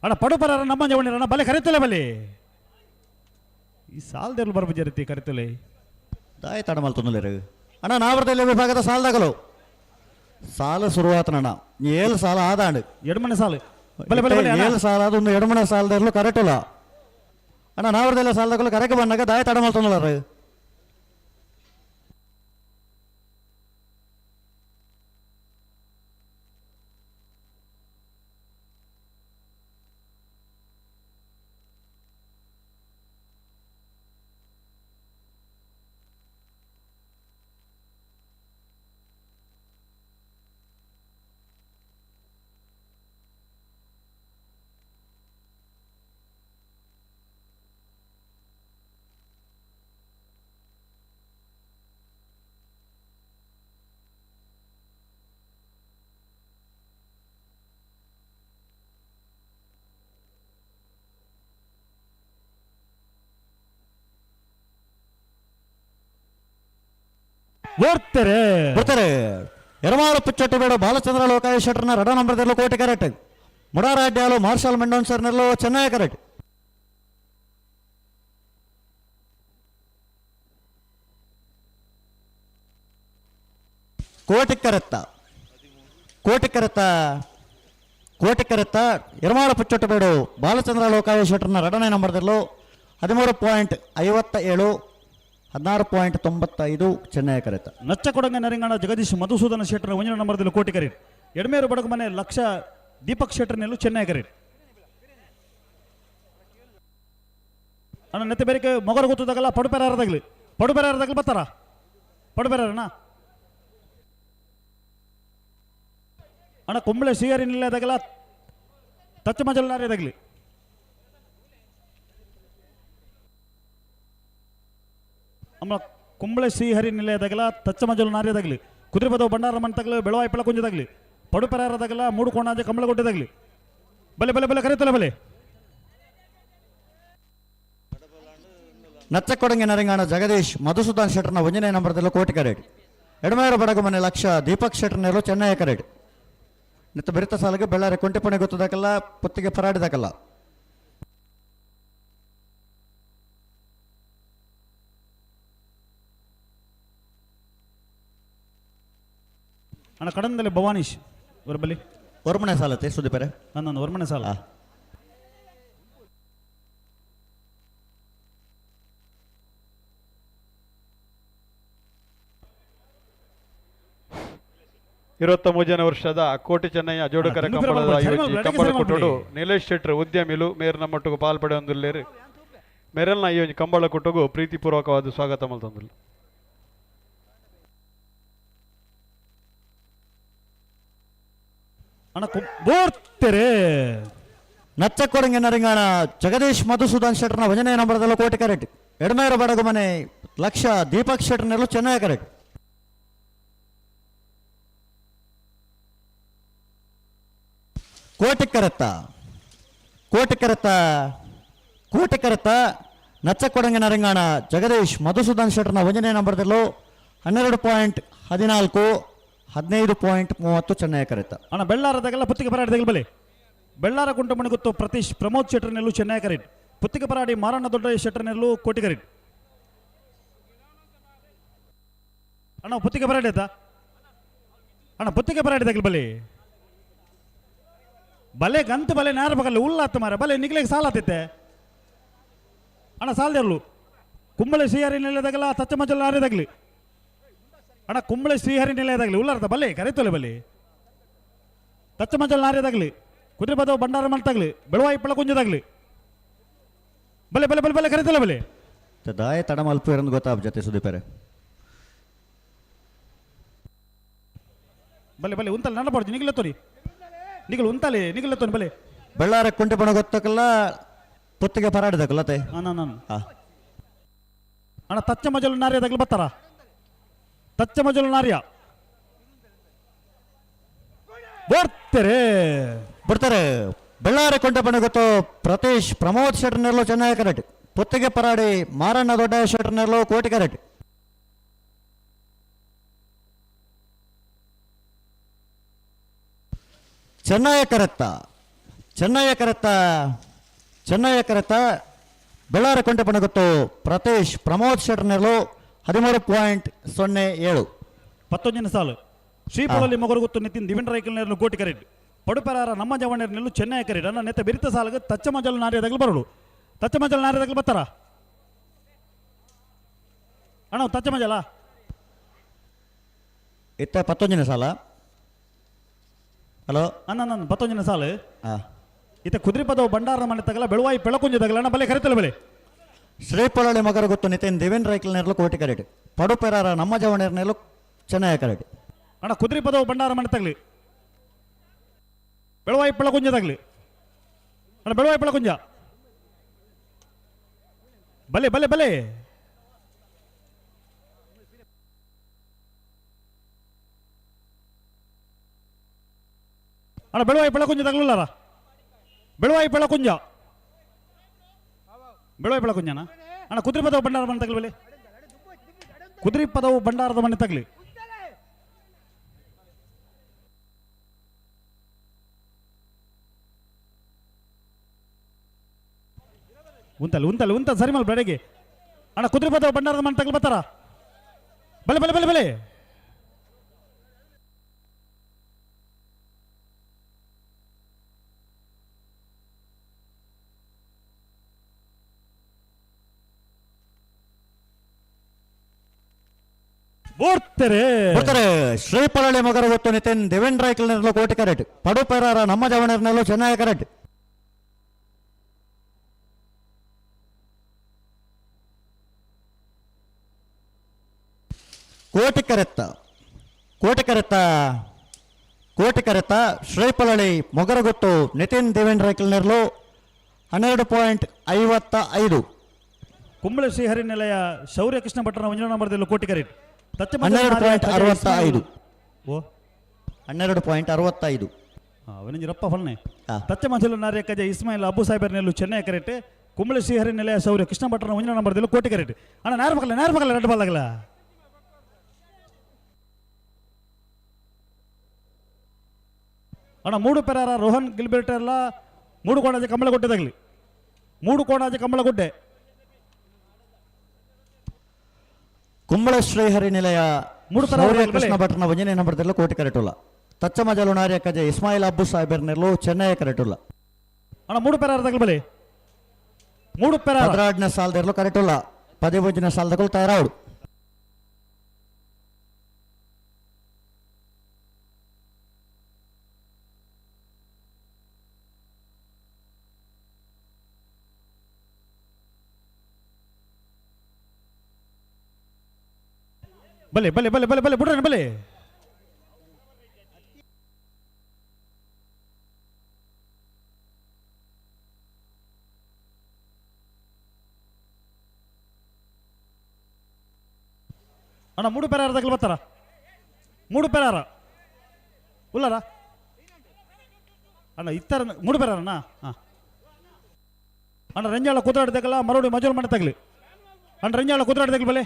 ಅಣ್ಣ ಪಡುಪೆರಾರ ನಮ್ಮ ಜವಣಿರು ಅಣ್ಣ ಬಲೆ ಕರಿತಲೆ ಬಲೆ ಈ ಸಾಲದಲ್ಲಿ ಬರ್ಬಜ ರೀತಿ ಕರಿತಲೆ ದಾಯ ತಡಮಲ್ತೊಂದಲೇರು ಅಣ್ಣ ನಾವರ್ದಲ್ಲಿ ವಿಭಾಗದ ಸಾಲದಾಗಲು ಸಾಲ ಶುರುವಾತನಣ್ಣ ಏಳು ಸಾಲ ಆದಾಂಡು ಎಡಮನೆ ಸಾಲು ಬಲೆ ಬಲೆ ಬಲೆ ಏಳು ಸಾಲ ಅದೊಂದು ಎಡಮನೆ ಸಾಲದಲ್ಲೂ ಕರೆಕ್ಟ್ ಇಲ್ಲ ಅಣ್ಣ ನಾವರ್ದೆಲ್ಲ ಸಾಲದಾಗಲು ಕರೆಕ್ಟ್ ಬಂದಾಗ ದಾಯ ತಡಮಲ್ತೊಂದಲಾರು ಓಡ್ತಾರೆ ಬರ್ತಾರೆ ಎರಮಾಳು ಪುಚ್ಚೊಟ್ಟಬೇಡು ಬಾಲಚಂದ್ರ ಲೋಕಾಯ ಶೆಟ್ಟರ್ನ ರಡ ನಂಬರ್ದಲ್ಲೂ Koti correct ಮುಡಾರಾಡ್ಯಾಲು marshal ಮೆಂಡೋನ್ ಸರ್ನಲ್ಲೂ Chennai correct Koti ಕರೆತ್ತ ಎರಮಾಳು ಪುಚ್ಚೊಟ್ಟಬೇಡು Balachandra ಲೋಕಾಯ ಶೆಟ್ಟರ್ನ ರಡನೇ ನಂಬರ್ದಲ್ಲೂ 13.57 16.95 Chennai ಕರೆತ ನಚ್ಚಕೊಡಂಗ ನರಿಂಗಾಣ Jagadish Madhusudana Shettar ಒಂಜನ ನಂಬರ್ದಲ್ಲಿ ಕೋಟಿ ಕರೀಟ್ ಎಡಮೇರು ಬಡಗು ಮನೆ ಲಕ್ಷ ದೀಪಕ್ ಶೆಟ್ಟರ್ನೆಲ್ಲೂ ಚೆನ್ನೈ ಕರೀಟ್ ಅಣ್ಣ ನೆತ್ತೆ ಬೇರೆ ಮೊಗರು ಗೊತ್ತದಾಗಲ್ಲ ಪಡುಪೆರಾರದಾಗ್ಲಿ ಬರ್ತಾರ ಪಡುಪೆರಾರಣ್ಣ ಅಣ್ಣ ಕುಂಬಳೆ ಶ್ರೀಹರಿ ನಿಲ್ಲದಾಗಲ್ಲ ತಚ್ಚ ಮಜಲ್ನಾರ್ಯದಾಗ್ಲಿ ಅಮ್ಮ ಕುಂಬಳೆ ಶ್ರೀಹರಿ ನಿಲಯದಾಗಲ ತಚ್ಚ ಮಜಲು ನಾರ್ಯದಾಗಲಿ ಕುದುರೆ ಬದವು ಬಂಡಾರ ಮಂಟದಾಗಲಿ ಬೆಳವಾಯಿ ಪಳ ಕುಂಜದಾಗಲಿ ಪಡುಪೆರಾರದಾಗಲ ಮೂಡು ಕೋಣಾಜೆ ಕಂಬಳಗೊಡ್ಡದಾಗಲಿ ಬಲೆ ಬಲೆ ಬಲೆ ಕರೀತಲ್ಲ ಬಲೆ ನಚ್ಚಕೊಡಂಗೆ ನರಿಂಗಾಣ ಜಗದೀಶ್ ಮಧುಸೂದನ್ ಶೆಟ್ಟರ್ನ ಒಂಜನೇ ನಂಬರ್ದಲ್ಲೂ ಕೋಟಿ ಕರೆಟ್ ಎಡಮೇರು ಬಡಗು ಮನೆ ಲಕ್ಷ ದೀಪಕ್ ಶೆಟ್ಟರ್ನೆಲ್ಲೂ ಚೆನ್ನೈ ಕರೆಟ್ ನಿತ್ತ ಬೆರಿತ ಸಾಲಿಗೆ ಬೆಳ್ಳಾರೆ ಕೊಂಟೆಪಣೆ ಗೊತ್ತದಾಕಲ್ಲ ಪುತ್ತಿಗೆ ಪರಾಡಿದಾಕಲ್ಲ ಅಣ್ಣ ಕಡಂದಲ್ಲಿ ಭವಾನೀಶ್ ಬರಬಲ್ಲಿ ಒರ್ಮನೆ ಸಾಲತ್ತೆ ಸುದೀಪರೆ ನನ್ನ ಒರ್ಮನೆ ಸಾಲ ಮೂಜನೇ ವರ್ಷದ ಕೋಟಿ ಚೆನ್ನಯ್ಯ ಜೋಡುಕರ ಕಂಬಳದ ಕಂಬಳ ಕೊಟ್ಟೋಡು ನೀಲೇಶ್ ಶೆಟ್ರ್ ಉದ್ಯಮಿಲು ಮೇರ್ನ ಮಟ್ಟುಗು ಪಾಲ್ಪಡೆ ಹೊಂದಿಲ್ಲೇರು ಮೇರೆಲ್ನ ಈ ಕಂಬಳ ಕೊಟ್ಟೋಗು ಪ್ರೀತಿಪೂರ್ವಕವಾದ ಸ್ವಾಗತ ಮಲ್ತಂದಿಲ್ಲ ಅಣ್ಣ ಬೋರ್ತೆರೆ ನಚ್ಚಕೊಡಂಗೆ ನರಿಂಗಾಣ ಜಗದೀಶ್ ಮಧುಸೂದನ್ ಶೆಟ್ಟರ್ನ ಒಂಜನೇ ನಂಬರ್ದಲ್ಲೂ ಕೋಟಿ ಕರೆಟ್ ಎಡಮೇರು ಬಡಗು ಮನೆ ಲಕ್ಷ ದೀಪಕ್ ಶೆಟ್ಟರ್ನೆಲ್ಲೂ ಚೆನ್ನೈ ಕರೆಟ್ ಕೋಟಿ ಕರೆತ್ತ ನಚ್ಚಕೊಡಂಗೆ ನರಿಂಗಾಣ ಜಗದೀಶ್ ಮಧುಸೂದನ್ ಶೆಟ್ಟರ್ನ ಒಂಜನೇ ನಂಬರ್ದಲ್ಲೂ 12.14 15.30 ಚೆನ್ನೈ ಕರೆತ ಅಣ್ಣ ಬೆಳ್ಳಾರದಾಗೆಲ್ಲ ಪುತ್ತಿಗೆ ಪರಾಡಿದಾಗಲಿ ಬಲೆ ಬೆಳ್ಳಾರ ಕುಂಟಮಣಿ ಗೊತ್ತು ಪ್ರತೀಶ್ ಪ್ರಮೋದ್ ಶೆಟ್ಟರ್ನೆಲ್ಲೂ ಚೆನ್ನೈ ಕರೆಟ್ ಪುತ್ತಿಗೆ ಪರಾಡಿ ಮಾರಣ್ಣ ದೊಡ್ಡ ಶೆಟ್ಟರ್ನೆಲ್ಲೂ ಕೋಟಿ ಕರೆಟ್ ಅಣ್ಣ ಪುತ್ತಿಗೆ ಪರಾಡಿ ಆಯ್ತಾ ಅಣ್ಣ ಪುತ್ತಿಗೆ ಪರಾಡಿದಾಗಲಿ ಬಲೆ ಗಂತು ಬಲೆ ನೇರ ಬಗಲ್ಲ ಉಲ್ಲಾತ ಮಾರ ಬಲೆ ನಿಗ್ಲಿಕ್ಕೆ ಸಾಲ ಆತೈತೆ ಅಣ್ಣ ಸಾಲದಿರಲು ಕುಂಬಳೆ ಶ್ರೀಹರಿ ನಿಲಯದಾಗಲ್ಲ ತಚ್ಚ ಮಜಲ್ ನಾರ್ಯದಾಗಲಿ ಅಣ್ಣ ಕುಂಬಳೆ ಶ್ರೀಹರಿ ನಿಲಯದಾಗಲಿ ಉಲ್ಲಾರ್ದ ಬಲೆ ಕರೆತೋಲೆ ಬಲೆ ತಚ್ಚ ಮಜಲ್ ನಾರ್ಯದಾಗಲಿ ಕುದುರೆ ಬದವು ಬಂಡಾರ ಮಲ್ತಾಗಲಿ ಬೆಳವಾಯಿ ಪಳ ಕುಂಜದಾಗಲಿ ಬಲೆ ಬಲೆ ಬಲೆ ಬಲೆ ಕರೆತೋಲೆ ಬಲೆ ದಾಯ ತಡ ಮಲ್ಪು ಇರೋದು ಗೊತ್ತಾಗ ಜೊತೆ ಸುದೀಪರೆ ಬಲೆ ಬಲೆ ಉಂತಲ್ಲ ನನ್ನ ಪಡ್ದು ನಿಗಲ ತೋರಿ ನಿಗಲು ಉಂತಲೆ ನಿಗಲ ತೋರಿ ಬಲೆ ಬೆಳ್ಳಾರ ಕುಂಟೆ ಬಣ ಗೊತ್ತಕ್ಕಲ್ಲ ಪುತ್ತಿಗೆ ಪರಾಡಿದಾಕಲ್ಲ ತೇ ಅಣ್ಣ ತಚ್ಚ ಮಜಲು ನಾರ್ಯದಾಗಲಿ ಬರ್ತಾರ ತಚ್ಚ ಮಜಲು ನಾರ್ಯ ಬರ್ತಾರೆ ಬೆಳ್ಳಾರಿ ಕೊಂಡೆ ಬಣ್ಣ ಗೊತ್ತು ಪ್ರತೀಶ್ ಪ್ರಮೋದ್ ಶೆಟ್ಟರ್ನೆಲ್ಲೋ ಚೆನ್ನೈ ಕರೆಟ್ ಪುತ್ತಿಗೆ ಪರಾಡಿ ಮಾರಣ್ಣ ದೊಡ್ಡ ಶೆಟ್ಟರ್ನೆಲ್ಲೋ ಕೋಟಿ ಕರೆಟ್ ಚೆನ್ನೈ ಕರೆತ್ತ ಬೆಳ್ಳಾರಿ ಕೊಂಡೆ ಬಣ್ಣ ಗೊತ್ತು ಪ್ರತೀಶ್ ಪ್ರಮೋದ್ ಶೆಟ್ಟರ್ನೆಲ್ಲೋ 13.07 11ನೇ ಸಾಲು ಶ್ರೀಪುರಲ್ಲಿ ಮೊಗರು ಗೊತ್ತು ನಿತಿನ್ ದಿವಿನ್ ರೈಕಲ್ನೆರಲು ಕೋಟಿ ಕರೆಟ್ ಪಡುಪೆರಾರ ನಮ್ಮ ಜವಣ್ಣರ್ನೆಲ್ಲೂ ಚೆನ್ನೈ ಕರೆಟ್ ಅನ್ನ ನೆತ್ತ ಬೆರಿತ ಸಾಲಗೆ ತಚ್ಚ ಮಜಲು ನಾರ್ಯದಾಗಲಿ ಬರೋಡು ತಚ್ಚ ಮಜಲು ನಾರ್ಯದಾಗಲಿ ಬರ್ತಾರ ಅಣ್ಣ ತಚ್ಚ ಮಜಲ ಇತ್ತ 11ನೇ ಸಾಲ ಹಲೋ ಅನ್ನ 11ನೇ ಸಾಲು ಇತ್ತ ಕುದುರೆ ಪದವು ಬಂಡಾರ ಮನೆ ತಗಲ ಬೆಳವಾಯಿ ಬೆಳಕುಂಜದಾಗಲ ಅಣ್ಣ ಬಲೆ ಕರೆತಲ್ಲ ಬಲೆ ಶ್ರೀಪೊಳಳಿ ಮಗರ ಗೊತ್ತು ನಿತಿನ್ ದಿವಿನ್ ರೈಕಲ್ನೆರಲು ಕೋಟಿ ಕರೆಟ್ ಪಡುಪೆರಾರ ನಮ್ಮ ಜವಣ್ಣರ್ನೆಲ್ಲೂ ಚೆನ್ನೈ ಕರೆಟ್ ಅಣ್ಣ ಕುದುರೆ ಪದವು ಬಂಡಾರ ಮನೆ ತಗಲಿ ಬೆಳವಾಯಿ ಬೆಳಕುಂಜದಾಗಲಿ ಅಣ್ಣ ಬೆಳವಾಯಿ ಬೆಳಕುಂಜ ಬಲೆ ಬಲೆ ಬಲೆ ಅಣ್ಣ ಬೆಳವಾಯಿ ಬೆಳಕುಂಜದಾಗಲಿಲ್ಲಾರ ಬೆಳವಾಯಿ ಬೆಳಕುಂಜ ಬೆಳವಾಯಿ ಬೆಳಕುಂಜನ ಅಣ್ಣ ಕುದುರೆ ಪದವು ಬಂಡಾರ ಮನೆ ತಗಲಿ ಬಲೆ ಕುದುರೆ ಪದವು ಭಂಡಾರದ ಮನೆ ತಗಲಿ. ಉಂತಲ್ ಸರಿ ಮಲ್ ಬೆಳಗ್ಗೆ ಅಣ್ಣ ಕುದುರೆ ಪದವು ಭಂಡಾರದ ಮನೆ ತಗಲಿ ಬರ್ತಾರ. ಬಲೆ ಬಲೆ ಬಲೆ ಬಲೆ ಬರ್ತಾರೆ. ಶ್ರೀಪಳಳಿ ಮಗರ ಗೊತ್ತು ನಿತಿನ್ ದೇವೇಂದ್ರ ಐಕಲ್ನಲ್ಲೂ ಕೋಟಿ ಕರೆಟ್ ಪಡು ಪೆರಾರ ನಮ್ಮ ಜವಣರ್ನಲ್ಲೂ ಚೆನ್ನಾಗಿ ಕರೆಟ್. ಕೋಟಿ ಕರೆತ್ತ ಶ್ರೀಪಳಳಿ ಮೊಗರ ಗೊತ್ತು ನಿತಿನ್ ದೇವೇಂದ್ರ ಐಕಲ್ನರ್ಲು 12.55. ಕುಂಬಳ ಶ್ರೀಹರಿ ನಿಲಯ ಶೌರ್ಯ ಕೃಷ್ಣ ಭಟ್ರನ ಒಂಜನ ನಂಬರ್ದಲ್ಲೂ ಕೋಟಿ ಕರೆಟ್ 12.65. 12.65. ಅವನಿರಪ್ಪ ಫಲ್ನೆ ತಚ್ಚ ಮಂಜಲು ನಾರ್ಯ ಕಜ ಇಸ್ಮಾಯಿಲ್ ಅಬು ಸಾಹೇಬರ್ ನೆಲ್ಲು ಚೆನ್ನೈ ಕರೆಟ್ ಕುಂಬಳ ಶ್ರೀಹರಿ ನಿಲಯ ಶೌರ್ಯ ಕೃಷ್ಣ ಭಟ್ರನ ಒಂಜನ ನಂಬರ್ದಲ್ಲೂ ಕೋಟಿ ಕರೆಟ್. ಅಣ್ಣ ನೇರ ರೆಡ್ ಬಾಲ್ ಆಗಲ್ಲ. ಅಣ್ಣ 3 ಪೆರಾರ ರೋಹನ್ ಗಿಲ್ಬೆರ್ಟ್ ಎಲ್ಲ 3 ಕೋಣಾಜೆ ಕಂಬಳಗುಡ್ಡೆ ತಗಲಿ. 3 ಕೋಣಾಜೆ ಕಂಬಳಗುಡ್ಡೆ. ಕುಂಬಳ ಶ್ರೀಹರಿ ನಿಲಯ ಕೃಷ್ಣ ಭಟ್ರನ ಒಂಜನೇ ನಂಬರ್ದಲ್ಲೂ ಕೋಟಿ ಕರೆಟುಲ್ಲ. ತಚ್ಚಮಜಲು ನಾರ್ಯ ಕಜೆ ಇಸ್ಮಾಯಿಲ್ ಅಬ್ಬು ಸಾಹೇಬರ್ ನೆಲ್ಲು ಚೆನ್ನೈ ಕರೆಟುಲ್ಲ. ಅಣ್ಣ 3 ಪೆರಾರ ತಗಲಿ. 3 ಪೆರಾರ 16ನೇ ಸಾಲದಲ್ಲೂ ಕರೆಟುಲ್ಲ. 15ನೇ ಸಾಲದಕ್ಕೂ ತಯಾರಾವಡು. ಬಲೆ ಬಲೆ ಬಲೆ ಬಲೆ ಬಲೆ ಬಿಡ್ರಿ ಬಲೆ. ಅಣ್ಣ 3 ಪೆರಾರ ತಗಲಿ ಬರ್ತಾರ. 3 ಪೆರಾರ ಉಲ್ಲಾರ ಅಣ್ಣ ಇತ್ತರ 3 ಪೆರಾರ ಅಣ್ಣ. ಅಣ್ಣ ರಂಜಾಳ ಕುದುರಾಡ್ದಾಗಲ್ಲ ಮರೋಡಿ ಮಜಲ್ ಮನೆ ತಗಲಿ. ಅಣ್ಣ ರಂಜಾಳ ಕುದುರಾಡ್ದಾಗಲಿ ಬಲೆ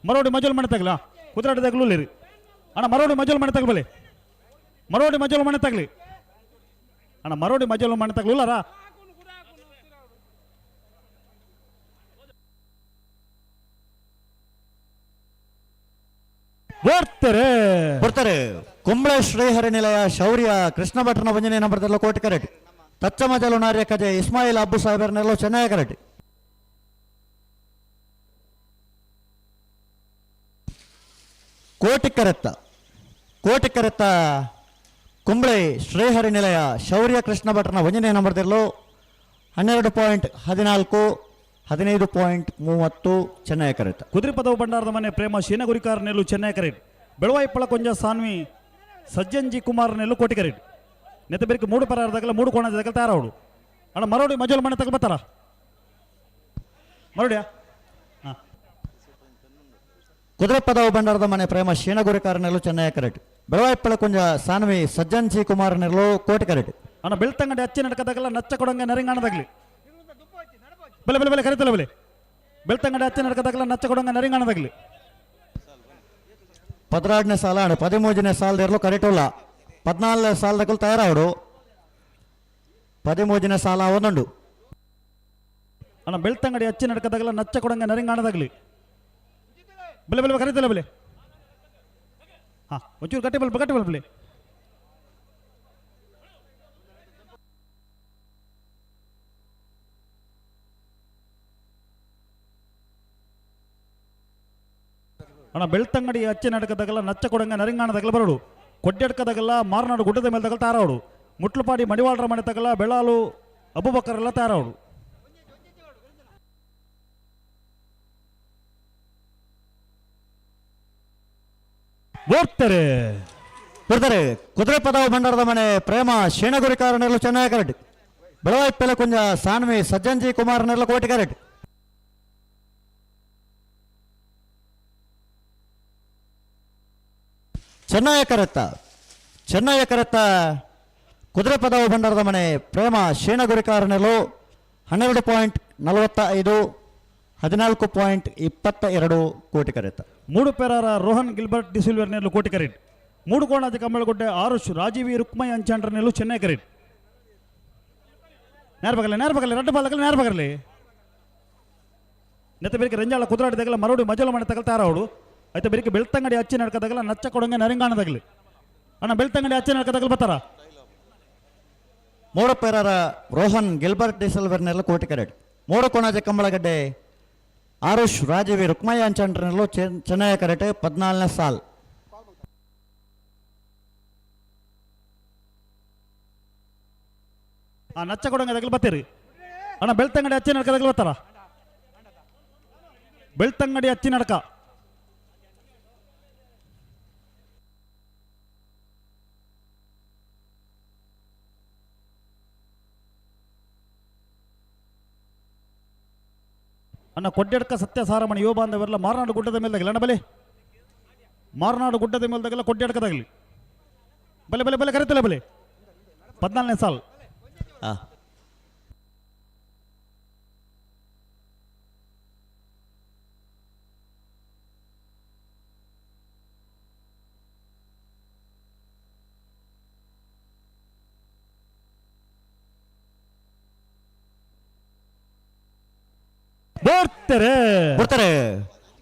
ಮರೋಡಿ ಮಜಲ್ ಮನೆ ತಗಲ ಕುದುರಾಟದಾಗಲೂ ಇರಿ. ಅಣ್ಣ ಮರೋಡಿ ಮಜಲ್ ಮನೆ ತಗಲಿ ಬಲೆ ಮರೋಡಿ ಮಜಲ್ ಮನೆ ತಗಲಿ. ಅಣ್ಣ ಮರೋಡಿ ಮಜಲ್ ಮನೆ ತಗಲಿಲ್ಲಾರ. ಬರ್ತಾರೆ. ಕುಂಬಳ ಶ್ರೀಹರಿ ನಿಲಯ ಶೌರ್ಯ ಕೃಷ್ಣ ಭಟ್ರನ ಒಂಜನೇ ನಂಬರ್ದಲ್ಲೂ ಕೋಟಿ ಕರೆಟ್. ತಚ್ಚ ಮಜಲು ನಾರ್ಯ ಕಜೆ ಇಸ್ಮಾಯಿಲ್ ಅಬ್ಬು ಸಾಹೇಬರ್ನೆಲ್ಲೋ ಚೆನ್ನೈ ಕರೆಟ್. ಕೋಟಿ ಕರೆತ್ತ ಕುಂಬಳೆ ಶ್ರೀಹರಿ ನಿಲಯ ಶೌರ್ಯ ಕೃಷ್ಣ ಭಟ್ರನ ಒಂಜನೇ ನಂಬರ್ದಲ್ಲೂ 12.14 15.30 ಚೆನ್ನೈ ಕರೆಟ್. ಕುದುರೆ ಪದವು ಭಂಡಾರದ ಮನೆ ಪ್ರೇಮ ಶೀನಗುರಿಕಾರ ನೆಲ್ಲು ಚೆನ್ನೈ ಕರೆಟ್. ಬೆಳವಾಯಿಪ್ಪಳ ಕೊಂಜ ಸಾನ್ವಿ ಸಜ್ಜನ್ಜಿ ಕುಮಾರ್ ನೆಲ್ಲು ಕೋಟಿ ಕರೆಟ್. ನೆತ್ತಬೇರಿಗೆ 3 ಪೆರಾರದಾಗಲ್ಲ 3 ಕೋಣದಾಗಲ್ಲ ತಯಾರವಡು. ಅಣ್ಣ ಮರೋಡಿ ಮಜಲ್ ಮನೆ ತಗ ಬರ್ತಾರ. ಮರೋಡಿಯಾ ಕುದುರೆ ಪದವು ಭಂಡಾರದ ಮನೆ ಪ್ರೇಮ ಶೀನಗುರಿಕಾರನೆಲ್ಲೂ ಚೆನ್ನೈ ಕರೆಟ್. ಬೆಳವಾಯಿಪ್ಪಳ ಕೊಂಜ ಸಾನ್ವಿ ಸಜ್ಜನ್ಜಿ ಕುಮಾರ್ ನೆಲ್ಲು ಕೋಟಿ ಕರೆಟ್. ಅಣ್ಣ ಬೆಳ್ತಂಗಡಿ ಅಚ್ಚಿ ನಡಕದಾಗಲ್ಲ ನಚ್ಚ ಕೊಡಂಗೆ ನರಿಂಗಾಣದಾಗ್ಲಿ. ಬಲೆ ಬಲೆ ಬಲೆ ಕರಿತಲ್ಲ ಬಲೆ ಬೆಳ್ತಂಗಡಿ ಅಚ್ಚಿ ನಡಕದಾಗಲ್ಲ ನಚ್ಚ ಕೊಡಂಗೆ ನರಿಂಗಾಣದಾಗ್ಲಿ. 16ನೇ ಸಾಲ ಅಣ್ಣ 13ನೇ ಸಾಲದಿರಲು ಕರೆಟುಲ್ಲ. 14ನೇ ಸಾಲದಕ್ಕೂ ತಯಾರಾವಡು. 13ನೇ ಸಾಲ ಒಂದುಂಡು. ಅಣ್ಣ ಬೆಳ್ತಂಗಡಿ ಅಚ್ಚಿ ನಡಕದಾಗಲ್ಲ ನಚ್ಚ ಕೊಡಂಗೆ ನರಿಂಗಾಣದಾಗ್ಲಿ. ಬಲೆ ಬಲೆ ಕರೀತಲ್ಲ ಬಲೆ ಒಂಚೂರು ಗಟ್ಟಿ ಬಲೆ. ಅಣ್ಣ ಬೆಳ್ತಂಗಡಿ ಅಚ್ಚೆ ನಡಕದಾಗಲ್ಲ ನಚ್ಚ ಕೊಡಂಗ ನರಿಂಗಾಣದಾಗಲ್ಲ ಬರೋಡು. ಕೊಡ್ಡೆಡ್ಕದಾಗಲ್ಲ ಮಾರನಾಡು ಗುಡ್ಡದ ಮೇಲೆ ತಗಲ್ಲ ತಯಾರಾವಡು. ಮುಟ್ಲುಪಾಡಿ ಮಡಿವಾಳರ ಮನೆ ತಗಲ್ಲ ಬೆಳಾಲು ಅಬುಬಕರ್ ಎಲ್ಲ ತಯಾರಾವಡು. ಬರ್ತಾರೆ. ಕುದುರೆ ಪದವು ಭಂಡಾರದ ಮನೆ ಪ್ರೇಮ ಶೇಣಗುರಿಕಾರನೆಲ್ಲೂ ಚೆನ್ನೈ ಕರೆಟ್. ಬೆಳವಾಯಿಪ್ಪೆಲೆ ಕೊಂಜ ಸಾನ್ವಿ ಸಜ್ಜನ್ಜಿ ಕುಮಾರ್ನೆಲ್ಲ ಕೋಟಿ ಕರೆಟ್. ಚೆನ್ನೈ ಕರೆತ್ತ ಕುದುರೆ ಪದವು ಭಂಡಾರದ ಮನೆ ಪ್ರೇಮ ಶೇಣಗುರಿಕಾರನೆಲ್ಲೂ 12.45 14.22 ಕೋಟಿ ಕರೆತ್ತ. ಮೂಡು ಪೇರಾರ ರೋಹನ್ ಗಿಲ್ಬರ್ಟ್ ಡಿಸಿಲ್ವರ್ ನೆರಲು ಕೋಟಿ ಕರೆಟ್ ಮೂಡು ಕೋಣಾಜ ಕಂಬಳಗುಡ್ಡೆ ಆರುಷ್ ರಾಜೀವಿ ರುಕ್ಮೈ ಅಂಚಾಂಡ್ರ ನೆರಲು ಚೆನ್ನೈ ಕರೆಟ್ ನೇರ್ಬಗಲಿ ರಡ್ಡು ಬಾಲಕಲ್ಲಿ ನೇರ್ಬಗಲಿ ನೆತ್ತ ಬೇರೆ ರಂಜಾಳ ಕುದುರಾಡಿದಾಗಲ ಮರಡಿ ಮಜಲು ಮನೆ ತಗಲ್ತಾರ ಅವಳು ಆಯ್ತು ಬೇರೆ ಬೆಳ್ತಂಗಡಿ ಹಚ್ಚಿ ನಡ್ಕದಾಗಲ ನಚ್ಚ ಕೊಡಂಗೆ ನರಿಂಗಾಣದಾಗಲಿ ಅಣ್ಣ ಬೆಳ್ತಂಗಡಿ ಹಚ್ಚಿ ನಡ್ಕದಾಗಲಿ ಬರ್ತಾರ ಮೂಡ ಪೇರಾರ ರೋಹನ್ ಗಿಲ್ಬರ್ಟ್ ಡಿಸಿಲ್ವರ್ ನೆರಲು ಕೋಟಿ ಕರೆಟ್ ಮೂಡ ಕೋಣಾಜ ಕಂಬಳಗಡ್ಡೆ ಆರುಷ್ ರಾಜೀವಿ ರುಕ್ಮೈ ಅಂಚಾಂಡ್ರ ನೆರಲು ಚೆನ್ನೈ ಕರೆಟ್ 14ನೇ ಸಾಲ್ ಆ ನಚ್ಚ ಕೊಡಂಗದಾಗಲಿ ಬರ್ತೀರಿ ಅಣ್ಣ ಬೆಳ್ತಂಗಡಿ ಹಚ್ಚಿ ನಡ್ಕದಾಗಲಿ ಬರ್ತಾರ ಬೆಳ್ತಂಗಡಿ ಹಚ್ಚಿ ನಡ್ಕ ಅಣ್ಣ ಕೊಡ್ಡೆಡ್ಕ ಸತ್ಯ ಸಾರಮಣಿ ಯುವ ಬಾಂಧವರೆಲ್ಲ ಮಾರನಾಡು ಗುಡ್ಡದ ಮೇಲ್ದಾಗಲಿ ಅಣ್ಣ ಬಲೆ ಮಾರನಾಡು ಗುಡ್ಡದ ಮೇಲ್ದಾಗೆಲ್ಲ ಕೊಡ್ಡೆಡ್ಕದಾಗಲಿ ಬಲೆ ಬಲೆ ಬಲೆ ಕರಿತಲ್ಲ ಬಲೆ 14ನೇ ಸಾಲ್ ಬರ್ತಾರೆ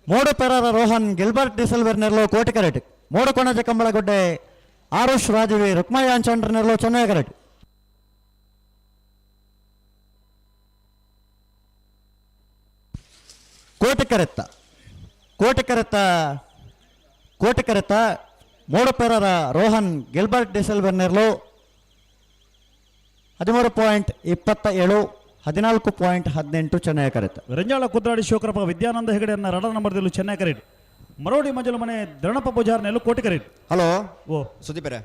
ಮೂಡು ಪೇರಾರ ರೋಹನ್ ಗಿಲ್ಬರ್ಟ್ ಡಿಸಿಲ್ವರ್ ನೆರಲು ಕೋಟಿ ಕರೆಟ್ ಮೂಡು ಕೋಣಾಜ ಕಂಬಳಗುಡ್ಡೆ ಆರುಷ್ ರಾಜೀವಿ ರುಕ್ಮೈ ಅಂಚಾಂಡ್ರ ನೆರಲು ಚೆನ್ನೈ ಕರೆಟ್ ಕೋಟಿ ಕರೆತ್ತ ಮೂಡು ಪೇರಾರ ರೋಹನ್ ಗಿಲ್ಬರ್ಟ್ ಡಿಸಿಲ್ವರ್ ನೆರಲು 13.27 14.18 ಚೆನ್ನೈ ಕರೆತ ರಂಜಾಳ ಕುದ್ರಾಡಿ ಶಿವಕರಪ್ಪ ವಿದ್ಯಾನಂದ ಹೆಗಡೆಯನ್ನ ರಡ ನಂಬರ್ದಲ್ಲೂ ಚೆನ್ನೈ ಕರೆಟ್ ಮರೋಡಿ ಮಂಜಲು ಮನೆ ದ್ರಣಪ್ಪ ಪೂಜಾರ್ ನೆರಳು ಕೋಟಿ ಕರೆಟ್ ಹಲೋ ಓ ಸುದೀಪರೇ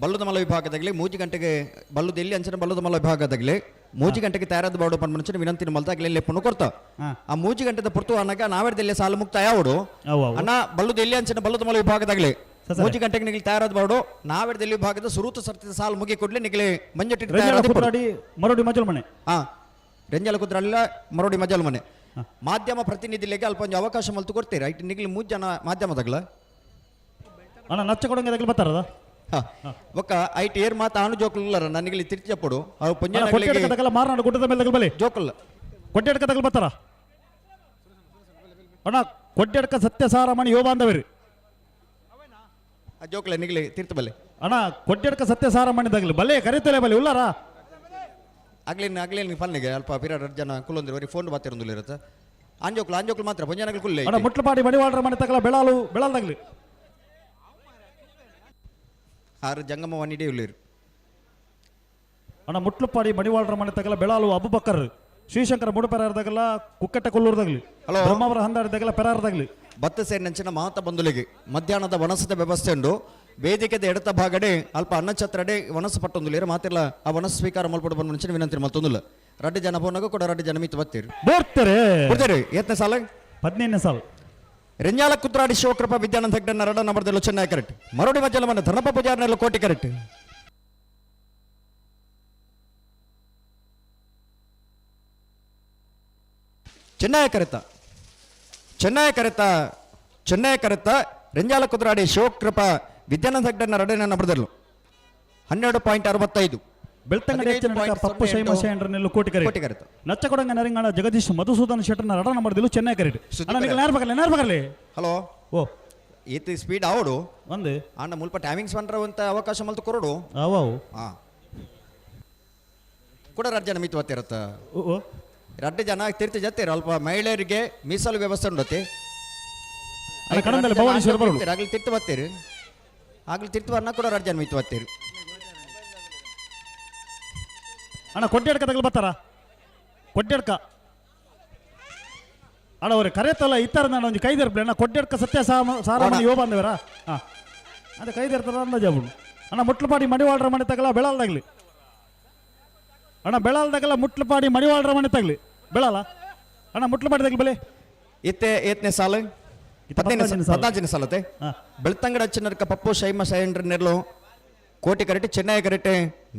ಬಲ್ಲುದ ಮಲ್ಲ ವಿಭಾಗದಾಗಲಿ ಮೂಜಿ ಗಂಟೆಗೆ ಬಲ್ಲುದ ಎಲ್ಲಿ ಅಂಚನೆ ಬಲ್ಲುದ ಮಲ್ಲ ವಿಭಾಗದಾಗಲಿ ಮೂಜಿ ಗಂಟೆಗೆ ತಯಾರಾದ ಬಾಡು ಪನ್ ಮುಂಚೆ ವಿನಂತಿನ ಮಲ್ದಾಗಲಿ ಲೆಪ್ಪನ್ನು ಕೊಡ್ತಾ ಆ ಮೂಜಿ ಗಂಟೆದ ಪುರ್ತು ಅನ್ನಗ ನಾವೆಡ್ದಲ್ಲಿ ಸಾಲು ಮುಕ್ತಾಯ ಅವಡು ಅಣ್ಣ ಬಲ್ಲುದ ಎಲ್ಲಿ ಅಂಚನೆ ಬಲ್ಲುದ ಮಲ್ಲ ವಿಭಾಗದಾಗಲಿ ಮೂಜಿ ಗಂಟೆಗೆ ನಿಗಲಿ ತಯಾರಾದ ಬಾಡು ನಾವೆಡ್ದಲ್ಲಿ ವಿಭಾಗದ ಸುರೂತು ಸರ್ತಿದ ಸಾಲು ಮುಗಿ ಕೊಡ್ಲಿ ನಿಗಲಿ ಮಂಜಟ್ಟಿ ಮರೋಡಿ ಮಂಜಲು ಮನೆ ರಂಜಾಲ ಕುದ್ರಲ್ಲ ಮರೋಡಿ ಮಜಲ್ ಮನೆ ಮಾಧ್ಯಮ ಪ್ರತಿನಿಧಿಗಳಿಗೆ ಅಲ್ಪ ಒಂದು ಅವಕಾಶ ಮಲ್ತು ಕೊಡ್ತೀರಾ ಐಟಿ ನಿಗಲಿ 3 ಜನ ಮಾಧ್ಯಮದಾಗಲ ಅಣ್ಣ ನಚ್ಚ ಕೊಡಂಗದಾಗಲಿ ಬರ್ತಾರದ ಒಕ್ಕ ಐಟಿ ಏರ್ ಮಾತ ಅನು ಜೋಕುಲ್ಲರ ನನಗೆ ತಿರ್ಚಪಡು ಅವು ಪಂಜಾಗಲ ಮಾರನಾಡು ಗುಡ್ಡದ ಮೇಲೆ ಬಲೆ ಜೋಕುಲ್ಲ ಕೊಡ್ಡೆಡ್ಕದಾಗಲಿ ಬರ್ತಾರ ಅಣ್ಣ ಕೊಡ್ಡೆಡ್ಕ ಸತ್ಯ ಸಾರಮಣಿ ಯುವ ಬಾಂಧವರಿ ಜೋಕುಲ್ಲ ನಿಗಲಿ ತೀರ್ಥ ಬಲೆ ಅಣ್ಣ ಕೊಡ್ಡೆಡ್ಕ ಸತ್ಯ ಸಾರಮಣಿದಾಗಲಿ ಬಲೆ ಕರೀತಲೇ ಬಲೆ ಉಲ್ಲಾರ ಆಗ್ಲೇನು ಫಲ್ನಿಗೆ ಅಲ್ಪ ಪಿರಾಡ್ ಜನ ಕುಲ್ಲೊಂದಿರುವರಿ ಫೋನ್ ಬಾತಿರೊಂದು ಇರುತ್ತೆ ಆಂಜೋಕ್ಲು ಮಾತ್ರ ಪಂಜಾನಗಳು ಕುಲ್ಲೆ ಅಣ್ಣ ಮುಟ್ಲಪಾಡಿ ಮಡಿವಾಳರ ಮನೆ ತಗಲ ಬೆಳಾಲ್ದಾಗಲಿ ಆರು ಜಂಗಮ ವನ್ನಿಡೇ ಉಳ್ಳೇರು ಅಣ್ಣ ಮುಟ್ಲಪಾಡಿ ಮಡಿವಾಳರ ಮನೆ ತಗಲ ಬೆಳಾಲು ಅಬುಬಕ್ಕರ್ ಶ್ರೀಶಂಕರ ಮುಡುಪೆರಾರದಾಗಲ್ಲ ಕುಕ್ಕಟ್ಟ ಕೊಲ್ಲೂರದಾಗಲಿ ಬ್ರಹ್ಮಾವರ ಹಂದಾರದಾಗಲ್ಲ ಪೆರಾರದಾಗಲಿ ಭತ್ತ ಸೇರಿನಂಚಿನ ಮಾತ ಬಂಧುಲಿಗೆ ಮಧ್ಯಾಹ್ನದ ವನಸದ ವ್ಯವಸ್ಥೆ ಉಂಡು ವೇದಿಕೆದ ಎಡತ ಭಾಗಡೆ ಅಲ್ಪ ಅನ್ನಛತ್ರಡೆ ವನಸ ಪಟ್ಟೊಂದುಲೇರು ಮಾತಿಲ್ಲ ಆ ವನಸ ಸ್ವೀಕಾರ ಮಲ್ಪಡು ಬಂದ ಮುಂಚೆ ವಿನಂತಿ ಮತ್ತೊಂದಿಲ್ಲ ರಡ್ಡು ಜನ ಪೋನಾಗ ಕೂಡ ರಡ್ಡು ಜನ ಮಿತ್ತು ಬರ್ತೀರಿ ಬರ್ತೀರಿ ಎತ್ತನೇ ಸಾಲ 15ನೇ ಸಾಲ ರಂಜಾಲ ಕುತ್ರಾಡಿ ಶಿವಕೃಪ ವಿದ್ಯಾನಂದ ಹೆಗ್ಡೆ ರಡ ನಂಬರ್ದಲ್ಲೂ ಚೆನ್ನೈ ಕರೆಕ್ಟ್ ಮರೋಡಿ ಮಜ್ಜಲ ಮನೆ ಧರ್ಮಪ್ಪ ಪೂಜಾರ್ನೆಲ್ಲ ಕೋಟಿ ಕರೆಕ್ಟ್ ಚೆನ್ನೈ ಕರೆತ ರಂಜಾಲ ಕುತ್ರಾಡಿ ಶಿವಕೃಪ ವಿದ್ಯಾನಂದ ಹೆಗ್ಡೆ ರಡನ ನಂಬರ್ದಲ್ಲೂ 12.65 ಬೆಳ್ತಂಗಡಿ ಪಪ್ಪು ಶೈಮಶೇಂದ್ರನೆಲ್ಲ ಕೋಟಿ ಕರೆಕ್ಟ್ ನಚ್ಚ ಕೊಡಂಗ ನರಿಂಗಾಣ ಜಗದೀಶ್ ಮಧುಸೂದನ್ ಶೆಟ್ಟರ್ನ ರಡ ನಂಬರ್ದಲ್ಲೂ ಚೆನ್ನೈ ಕರೆಕ್ಟ್ ನೇರ್ಬಗಲಿ ಹಲೋ ಓ ಈತ ಸ್ಪೀಡ್ ಅವಡು ಒಂದು ಅಣ್ಣ ಮುಲ್ಪ ಟೈಮಿಂಗ್ಸ್ ಬಂದ್ರಂತ ಅವಕಾಶ ಮಲ್ತು ಕೊರಡು ಅವು ಕೂಡ ರಡ್ಡು ಜನ ಮಿತ್ತು ಬರ್ತಿರತ್ತ ರಡ್ಡು ಜನ ತಿರ್ತಿ ಜತ್ತೀರ ಅಲ್ಪ ಮಹಿಳೆಯರಿಗೆ ಮೀಸಲು ವ್ಯವಸ್ಥೆ ಉಂಡತಿ ಆಗ್ಲಿ ತಿರ್ತು ಬರ್ತೀರಿ ಆಗ್ಲಿ ತಿರ್ತು ಬರ್ನ ಕೂಡ ರಡ್ಡು ಜನ ಮಿತ್ತು ಬರ್ತೀರಿ ಅಣ್ಣ ಕೊಡ್ಡೆಡ್ಕದಾಗಲಿ ಬರ್ತಾರ ಕೊಡ್ಡೆಡ್ಕ ಅಣ್ಣ ಅವ್ರೆ ಕರೆಯತ್ತಲ್ಲ ಇತ್ತಾರ ನಾನು ಒಂದು ಕೈದಿರ್ಬಿಡಿ ಅಣ್ಣ ಕೊಡ್ಡೆಡ್ಕ ಸತ್ಯ ಸಾರಮಣಿ ಯುವ ಬಾಂಧವರ ಹಾಂ ಅದೇ ಕೈದಿರ್ತಾರ ಅಂದಾಜು ಅಣ್ಣ ಮುಟ್ಲಪಾಡಿ ಮಡಿವಾಳರ ಮನೆ ತಗಲ ಬೆಳಾಲ್ದಾಗಲಿ ಅಣ್ಣ ಬೆಳಾಲ್ದಾಗಲ್ಲ ಮುಟ್ಲಪಾಡಿ ಮಡಿವಾಳರ ಮನೆ ತಗಲಿ ಬೆಳಲ್ಲ ಅಣ್ಣ ಮುಟ್ಲಪಾಡಿದಾಗಲಿ ಬೆಲೆ ಏತ್ನೇ ಸಾಲ 15 ಸಾಲತೆ ಬೆಳ್ತಂಗಡ ಚಿನ್ನರ್ಕ ಪಪ್ಪು ಶೈಮ ಶೈಂಡ್ರ ನೆರಳು ಕೋಟಿ ಕರೆಕ್ಟ್ ಚೆನ್ನೈ ಕರೆಕ್ಟ್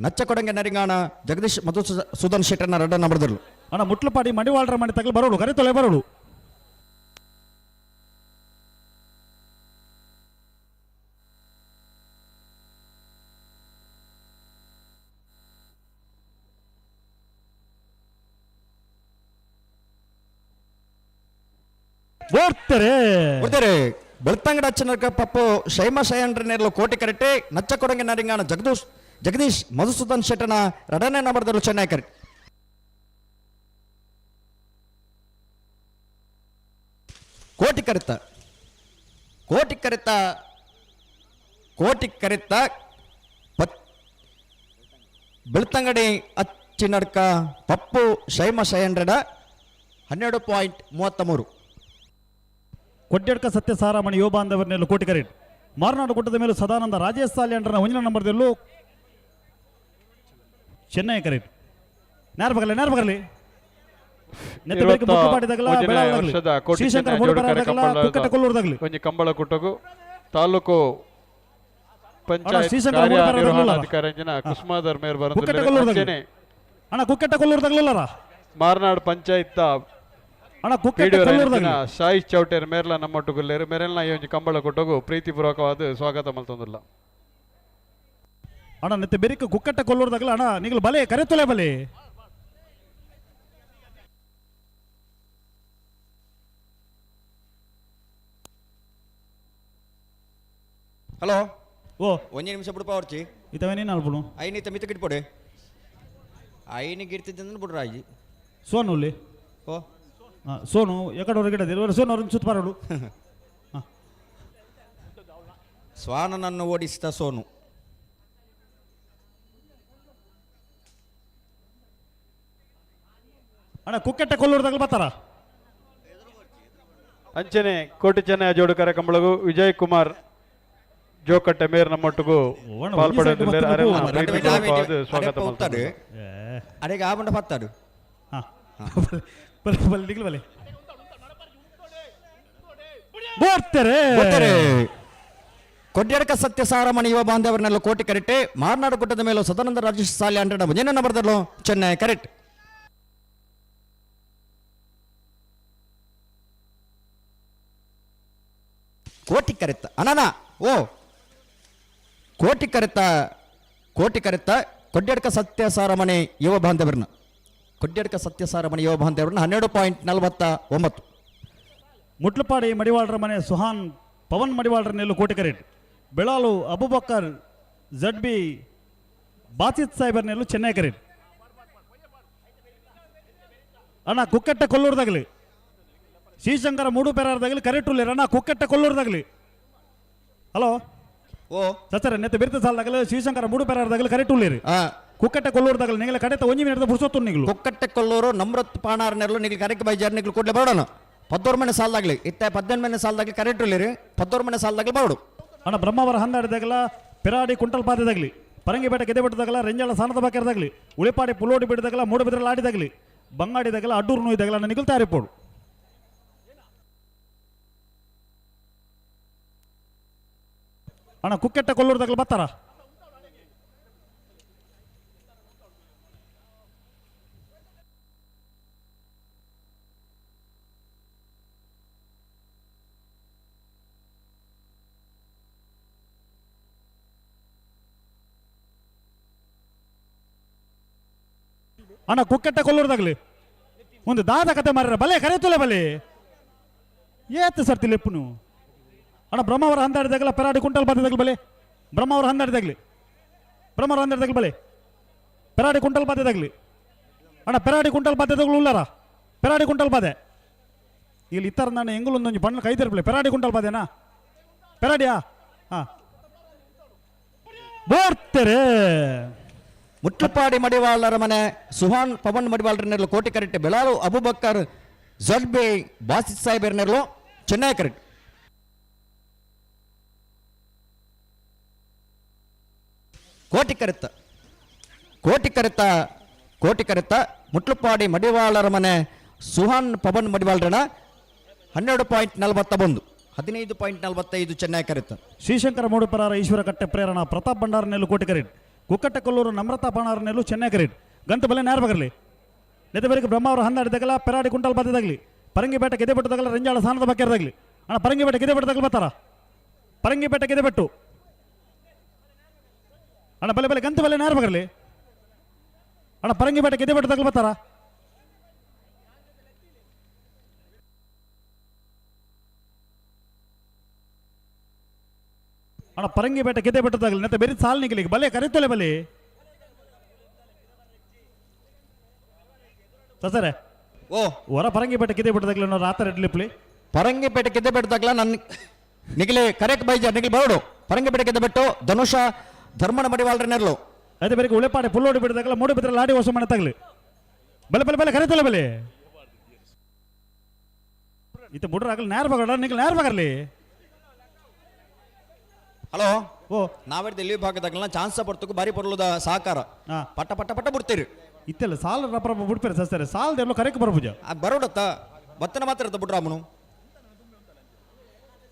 ನಚ್ಚ ಕೊಡಂಗೆ ನರಿಂಗಾಣ ಜಗದೀಶ್ ಮಧುಸೂದನ್ ಶೆಟ್ಟರ್ನ ರಡ ನಂಬರ್ದಲ್ಲೂ ಅಣ್ಣ ಮುಟ್ಲಪಾಡಿ ಮಡಿವಾಳರ ಮನೆ ತಗಲಿ ಬರೋಳು ಕರೆತೊಲೆ ಬರೋಳು ಬರ್ತಾರೆ ಬೆಳ್ತಂಗಡ ಅಚ್ಚನಕ ಪಪ್ಪು ಶೈಮ ಶಯಂಡ್ರನೇರ್ಲು ಕೋಟಿ ಕರೆಕ್ಟೆ ನಚ್ಚ ಕೊಡಂಗೆ ನರಿಂಗಾನ ಜಗದೀಶ್ ಮಧುಸೂದನ್ ಶೆಟ್ಟನ ಎರಡನೇ ನಂಬರ್ದಲ್ಲೂ ಚೆನ್ನೈ ಕರೆಕ್ಟ್ ಕೋಟಿ ಕರೆತ ಬೆಳ್ತಂಗಡಿ ಅಚ್ಚಿನಡ್ಕ ಪಪ್ಪು ಶೈಮ ಶಯಂಡ್ರಡ 12.33 ಕೊಡ್ಯಡ್ಕ ಸತ್ಯ ಸಾರಾಮಣಿ ಯುವ ಬಾಂಧವರನ್ನೆಲ್ಲೂ ಕೋಟಿ ಕರೆಟ್ ಮಾರನಾಡು ಗುಡ್ಡದ ಮೇಲೂ ಸದಾನಂದ ರಾಜೇಶ್ ಸಾಲ್ಯಾಂಡ್ರನ ಒಂಜಿನ ನಂಬರ್ದಲ್ಲೂ ಚೆನ್ನೈ ಕರೆಟ್ ನೇರ್ಬಗಲಿ ಕಂಬಳ ಕುಟ್ಟಗು ತಾಲೂಕು ಪಂಚಾಯತ್ ಕಾರ್ಯನಿರ್ವಹಣಾಧಿಕಾರಿ ಕುಸುಮಾಧರ್ ಮೇರ್ ಬರ ಮಾರ್ನಾಡ್ ಪಂಚಾಯತ್ ಶಾಯಿ ಚೌಟೇರ್ ಮೇರ್ಲ ನಮ್ಮೊಟ್ಟುಗುಲ್ಲೇರು ಮೇರೆಲ್ನ ಈ ಒಂಜಿ ಕಂಬಳ ಕೊಟ್ಟೋಗು ಪ್ರೀತಿಪೂರ್ವಕವಾದ ಸ್ವಾಗತ ಮಲ್ತೊಂದುಲ್ಲ ಅಣ್ಣ ನೆತ್ತೆ ಬೆರಿಕ ಕುಕ್ಕಟ್ಟ ಕೊಲ್ಲೂರ್ದಾಗಲ್ಲ ಅಣ್ಣ ನೀವು ಬಲೆ ಕರೆತೊಲೆ ಬಲೆ ಹಲೋ ಓ ಒಂಜಿ ನಿಮಿಷ ಬಿಡಪ್ಪ ಅವ್ರಚಿ ಇತವೇನೇನು ಅಲ್ಪುಣು ಐನಿತ ಮಿತ ಕಿಟ್ಪೊಡೆ ಐನಿಗೆ ಇರ್ತಿದ್ದಂದ್ರೆ ಬಿಡ್ರ ಆಜಿ ಸೋನುಲ್ಲಿ ಓ ಸೋನು ಎಕಡೆ ಗಿಡದ ಸೋನು ಅವ್ರನ್ನ ಸುತ್ತ ಬರೋಡು ಶ್ವಾನನನ್ನು ಓಡಿಸಿದ ಸೋನು ಅಣ್ಣ ಕುಕ್ಕೆಟ್ಟ ಕೊಲ್ಲೂರ್ದಾಗ ಬರ್ತಾರ ಅಂಚನೆ ಕೋಟಿ ಚೆನ್ನೈ ಜೋಡುಕರ ಕಂಬಳಗು ವಿಜಯ್ ಕುಮಾರ್ ಜೋಕಟ್ಟೆ ಮೇರ್ ನಮ್ಮೊಟ್ಟಿಗೂ ಸ್ವಾಗತ ಅರೆಗೆ ಆ ಬಂಡ ಪತ್ತಾಡು ಕೊಡ್ಯಡ್ಕ ಸತ್ಯ ಸಾರಮಣಿ ಯುವ ಬಾಂಧವರನ್ನೆಲ್ಲ ಕೋಟಿ ಕರೆಕ್ಟೆ ಮಾರ್ನಾಡು ಗುಡ್ಡದ ಮೇಲೂ ಸದಾನಂದ ರಾಜೇಶ್ ಸಾಲಿ 100 ಮುಂಜಾನೆ ನಂಬರ್ದಲ್ಲೂ ಚೆನ್ನೈ ಕರೆಕ್ಟ್ ಕೋಟಿ ಕರೆತ್ತ ಅನನ ಓ ಕೋಟಿ ಕರೆತ ಕೊಡ್ಯಡ್ಕ ಸತ್ಯ ಸಾರಮಣಿ ಯುವ ಬಾಂಧವರನ್ನ 12.49 ಮುಟ್ಲಪಾಡಿ ಮಡಿವಾಳರ ಮನೆ ಸುಹಾನ್ ಪವನ್ ಮಡಿವಾಳರನ್ನೆಲ್ಲೂ ಕೋಟಿ ಕರೆಟ್ ಬೆಳಾಲು ಅಬುಬಕ್ಕರ್ ಜಡ್ಬಿ ಬಾಸಿತ್ ಸಾಹೇಬರ್ನೆಲ್ಲೂ ಚೆನ್ನೈ ಕರೆಟ್ ಅಣ್ಣ ಕುಕ್ಕೆಟ್ಟ ಕೊಲ್ಲೂರ್ದಾಗಲಿ ಶ್ರೀಶಂಕರ ಮೂಡು ಪೆರಾರ್ದಾಗಲಿ ಕರೆಕ್ಟ್ ಉಳ್ಳೇರ ಅಣ್ಣ ಕುಕ್ಕೆಟ್ಟ ಕೊಲ್ಲೂರ್ದಾಗಲಿ ಹಲೋ ಓ ಸರ್ ನೆತ್ತ ಬಿರ್ತ ಸಾಲದಾಗಲಿ ಶ್ರೀಶಂಕರ ಮೂಡು ಪೆರಾರ್ದಾಗಲಿ ಕರೆಕ್ಟ್ ಉಳ್ಳೇರಿ ಕುಕ್ಕಟ್ಟೆ ಕೊಲ್ಲೂರ್ದಾಗಲಿ ನಿಗಲ ಕಡೆತ ಒಂಜಿ ಮಿನಿಟ್ ಬುಡ್ಸೋತ್ತು ನಿಗಲು ಕುಕ್ಕಟ್ಟೆ ಕೊಲ್ಲೂರು ನಮ್ರತ್ ಪಾಣಾರ್ನೆರ್ಲು ನಿಗಲು ಕರೆಕ್ಟ್ ಬೈಜಾರ್ ನಿಗಲು ಕೊಡ್ಲೆ ಬರೋಣ 14 ಮನೆ ಸಾಲದಾಗಲಿ ಇತ್ತ 18 ಮನೆ ಸಾಲದಾಗಲಿ ಕರೆಕ್ಟ್ ಉಳ್ಳೇರಿ 14 ಮನೆ ಸಾಲದಾಗಲಿ ಬರೋಡು ಅಣ್ಣ ಬ್ರಹ್ಮಾವರ ಹಂದಾಡಿದಾಗಲ ಪೆರಾಡಿ ಕುಂಟಲ್ ಪಾದದಾಗಲಿ ಪರಂಗಿಪೇಟೆ ಗೆದೆಬಿಟ್ಟದಾಗಲ ರೆಂಜಾಳ ಸಾನದ ಬಾಕಿರದಾಗಲಿ ಉಳಿಪಾಡಿ ಪುಲ್ಲೋಡಿ ಬಿಡದಾಗಲ ಮೂಡುಬಿದ್ರಲ್ಲಿ ಆಡಿದಾಗಲಿ ಬಂಗಾಡಿದಾಗಲ ಅಡ್ಡೂರು ನೋಯ್ದಾಗಲ ಅಣ್ಣ ನಿಗಲ್ ತಯಾರಿಪೋಡು ಅಣ್ಣ ಕುಕ್ಕೆಟ್ಟ ಕೊಲ್ಲೂರ್ದಾಗಲಿ ಬರ್ತಾರ ಅಣ್ಣ ಕುಕ್ಕೆಟ್ಟ ಕೊಲ್ಲೂರ್ದಾಗಲಿ ಒಂದು ದಾದ ಕತೆ ಮಾರ್ರ ಬಲೆ ಕರೆಯುತ್ತಲೇ ಬಲೆ ಏತ್ ಸರ್ತಿ ಲೆಪ್ಪುನು ಅಣ್ಣ ಬ್ರಹ್ಮಾವರ ಹಂದಾಡಿದಾಗಲ ಪೆರಾಡಿ ಕುಂಟಲ್ ಬಾದಿದಾಗಲಿ ಬಲೆ ಬ್ರಹ್ಮಾವರ ಹಂದಾಡಿದಾಗಲಿ ಬಲೆ ಪೆರಾಡಿ ಕುಂಟಲ್ ಬಾದಿದಾಗಲಿ ಅಣ್ಣ ಪೆರಾಡಿ ಕುಂಟಲ್ ಬಾದ್ಯದಾಗಲು ಉಳ್ಳಾರ ಪೆರಾಡಿ ಕುಂಟಲ್ ಬಾದೆ ಇಲ್ಲಿ ಇತ್ತರ ನಾನು ಎಂಗುಲೊಂದೊಂದು ಬಣ್ಣ ಕೈದಿರ್ಬಲೆ ಪೆರಾಡಿ ಕುಂಟಲ್ ಬಾದೇನಾ ಪೆರಾಡಿಯಾ ಹಾ ಬೋರ್ತೆರೆ ಮುಟ್ಲಪಾಡಿ ಮಡಿವಾಳರ ಮನೆ ಸುಹಾನ್ ಪವನ್ ಮಡಿವಾಳರನ್ನೆರಲು ಕೋಟಿ ಕರೆಕ್ಟ್ ಬೆಳಾಲು ಅಬುಬಕ್ಕರ್ ಜಡ್ಬಿ ಬಾಸಿತ್ ಸಾಹೇಬರ್ನೆರಲು ಚೆನ್ನೈ ಕರೆಕ್ಟ್ ಕೋಟಿ ಕರೆತ್ತ ಮುಟ್ಲಪಾಡಿ ಮಡಿವಾಳರ ಮನೆ ಸುಹಾನ್ ಪವನ್ ಮಡಿವಾಳರನ 12.41 15.45 ಚೆನ್ನೈ ಕರೆತ್ತ ಶ್ರೀಶಂಕರ ಮೂಡುಪರಾರ ಈಶ್ವರ ಕಟ್ಟೆ ಪ್ರೇರಣ ಪ್ರತಾಪ್ ಭಂಡಾರನೆಲ್ಲೂ ಕೋಟಿ ಕರೆಕ್ಟ್ ಕುಕ್ಕಟ್ಟ ಕೊಲ್ಲೂರು ನಮ್ರತಾ ಪಾಣಾರನೆಲ್ಲೂ ಚೆನ್ನೈ ಕರೆಕ್ಟ್ ಗಂತು ಬಲೆ ನೇರ ಬಗರ್ಲಿ ನೆದಬರಿಗೆ ಬ್ರಹ್ಮಾವರ ಹಂದಾಡಿದಾಗಲ ಪೆರಾಡಿ ಕುಂಟಲ್ ಬಾದಿದಾಗಲಿ ಪರಂಗಿಪೇಟೆ ಗೆದೆಬಿಟ್ಟದಾಗಲ ರೆಂಜಾಳ ಸಾನದ ಬಾಕಿರದಾಗಲಿ ಅಣ್ಣ ಪರಂಗಿಪೇಟೆ ಗೆದೆಬಿಟ್ಟದಾಗಲಿ ಬರ್ತಾರ ಪರಂಗಿಪೇಟೆ ಗೆದೆಬಿಟ್ಟು ಅಣ್ಣ ಬಲೆ ಗಂತು ಬಲೆ ನೇರ ಬಗರ್ಲಿ ಅಣ್ಣ ಪರಂಗಿಪೇಟೆ ಗೆದೆಬಿಟ್ಟದಾಗಲಿ ಬರ್ತಾರ ಅಣ್ಣ ಪರಂಗಿ ಬೇಟ ಕಿದೆ ಬೆಟ್ಟದಾಗಲಿ ನೆತ್ತ ಬೇರೆ ಸಾಲ್ ನಿಗಲಿಗೆ ಬಲೆ ಕರೆತೊಲೆ ಬಲೆ ಸಸರೆ ಓ ಹೊರ ಪರಂಗಿ ಬೇಟ ಕಿದೆ ಬೆಟ್ಟದಾಗಲಿ ನಾವು ರಾತ್ರಿ ಇಡ್ಲಿಪ್ಲಿ ಪರಂಗಿಪೇಟೆ ಕಿದ್ದೆ ಬೆಟ್ಟದಾಗ್ಲ ನನ್ನ ನಿಗಲೆ ಕರೆಕ್ಟ್ ಬೈಜ ನಿಗಲಿ ಬರೋಡು ಪರಂಗಿಪೇಟೆ ಕಿದ್ದೆ ಬೆಟ್ಟು ಧನುಷ ಧರ್ಮನ ಮಡಿವಾಳ್ರ ನೆರಳು ಅದೇ ಬೇರೆ ಉಳೆಪಾಡೆ ಪುಲ್ಲೋಡಿ ಬಿಡದಾಗಲ ಮೂಡು ಬಿದ್ರೆ ಲಾಡಿ ಹೊಸ ಮನೆ ತಗಲಿ ಬಲೆ ಬಲೆ ಬಲೆ ಕರೆತೊಲೆ ಬಲೆ ಇತ್ತು ಮುಡ್ರ ಆಗಲಿ ನೇರ ಬಗಡ ನಿಗಲ್ ನೇರ ಬಗರ್ಲಿ ಹಲೋ ಓ ನಾವಿಡ್ದು ಇಲ್ಲಿ ಭಾಗದಾಗಲ ಚಾನ್ಸ ಬರ್ತಕ್ಕೂ ಬಾರಿ ಪೊರ್ಲುದ ಸಹಕಾರ ಪಟ್ಟ ಪಟ್ಟ ಪಟ್ಟ ಬಿಡ್ತೀರಿ ಇತ್ತೆಲ್ಲ ಸಾಲ ರಪ್ಪ ಬಿಡ್ಪೇರೆ ಸಸ್ತಾರೆ ಸಾಲದೆಲ್ಲ ಕರೆಕ್ ಬರಪೂಜ ಬರೋಡತ್ತ ಬತ್ತನ ಮಾತ್ರ ಇರ್ತ ಬಿಡ್ರಾಮನು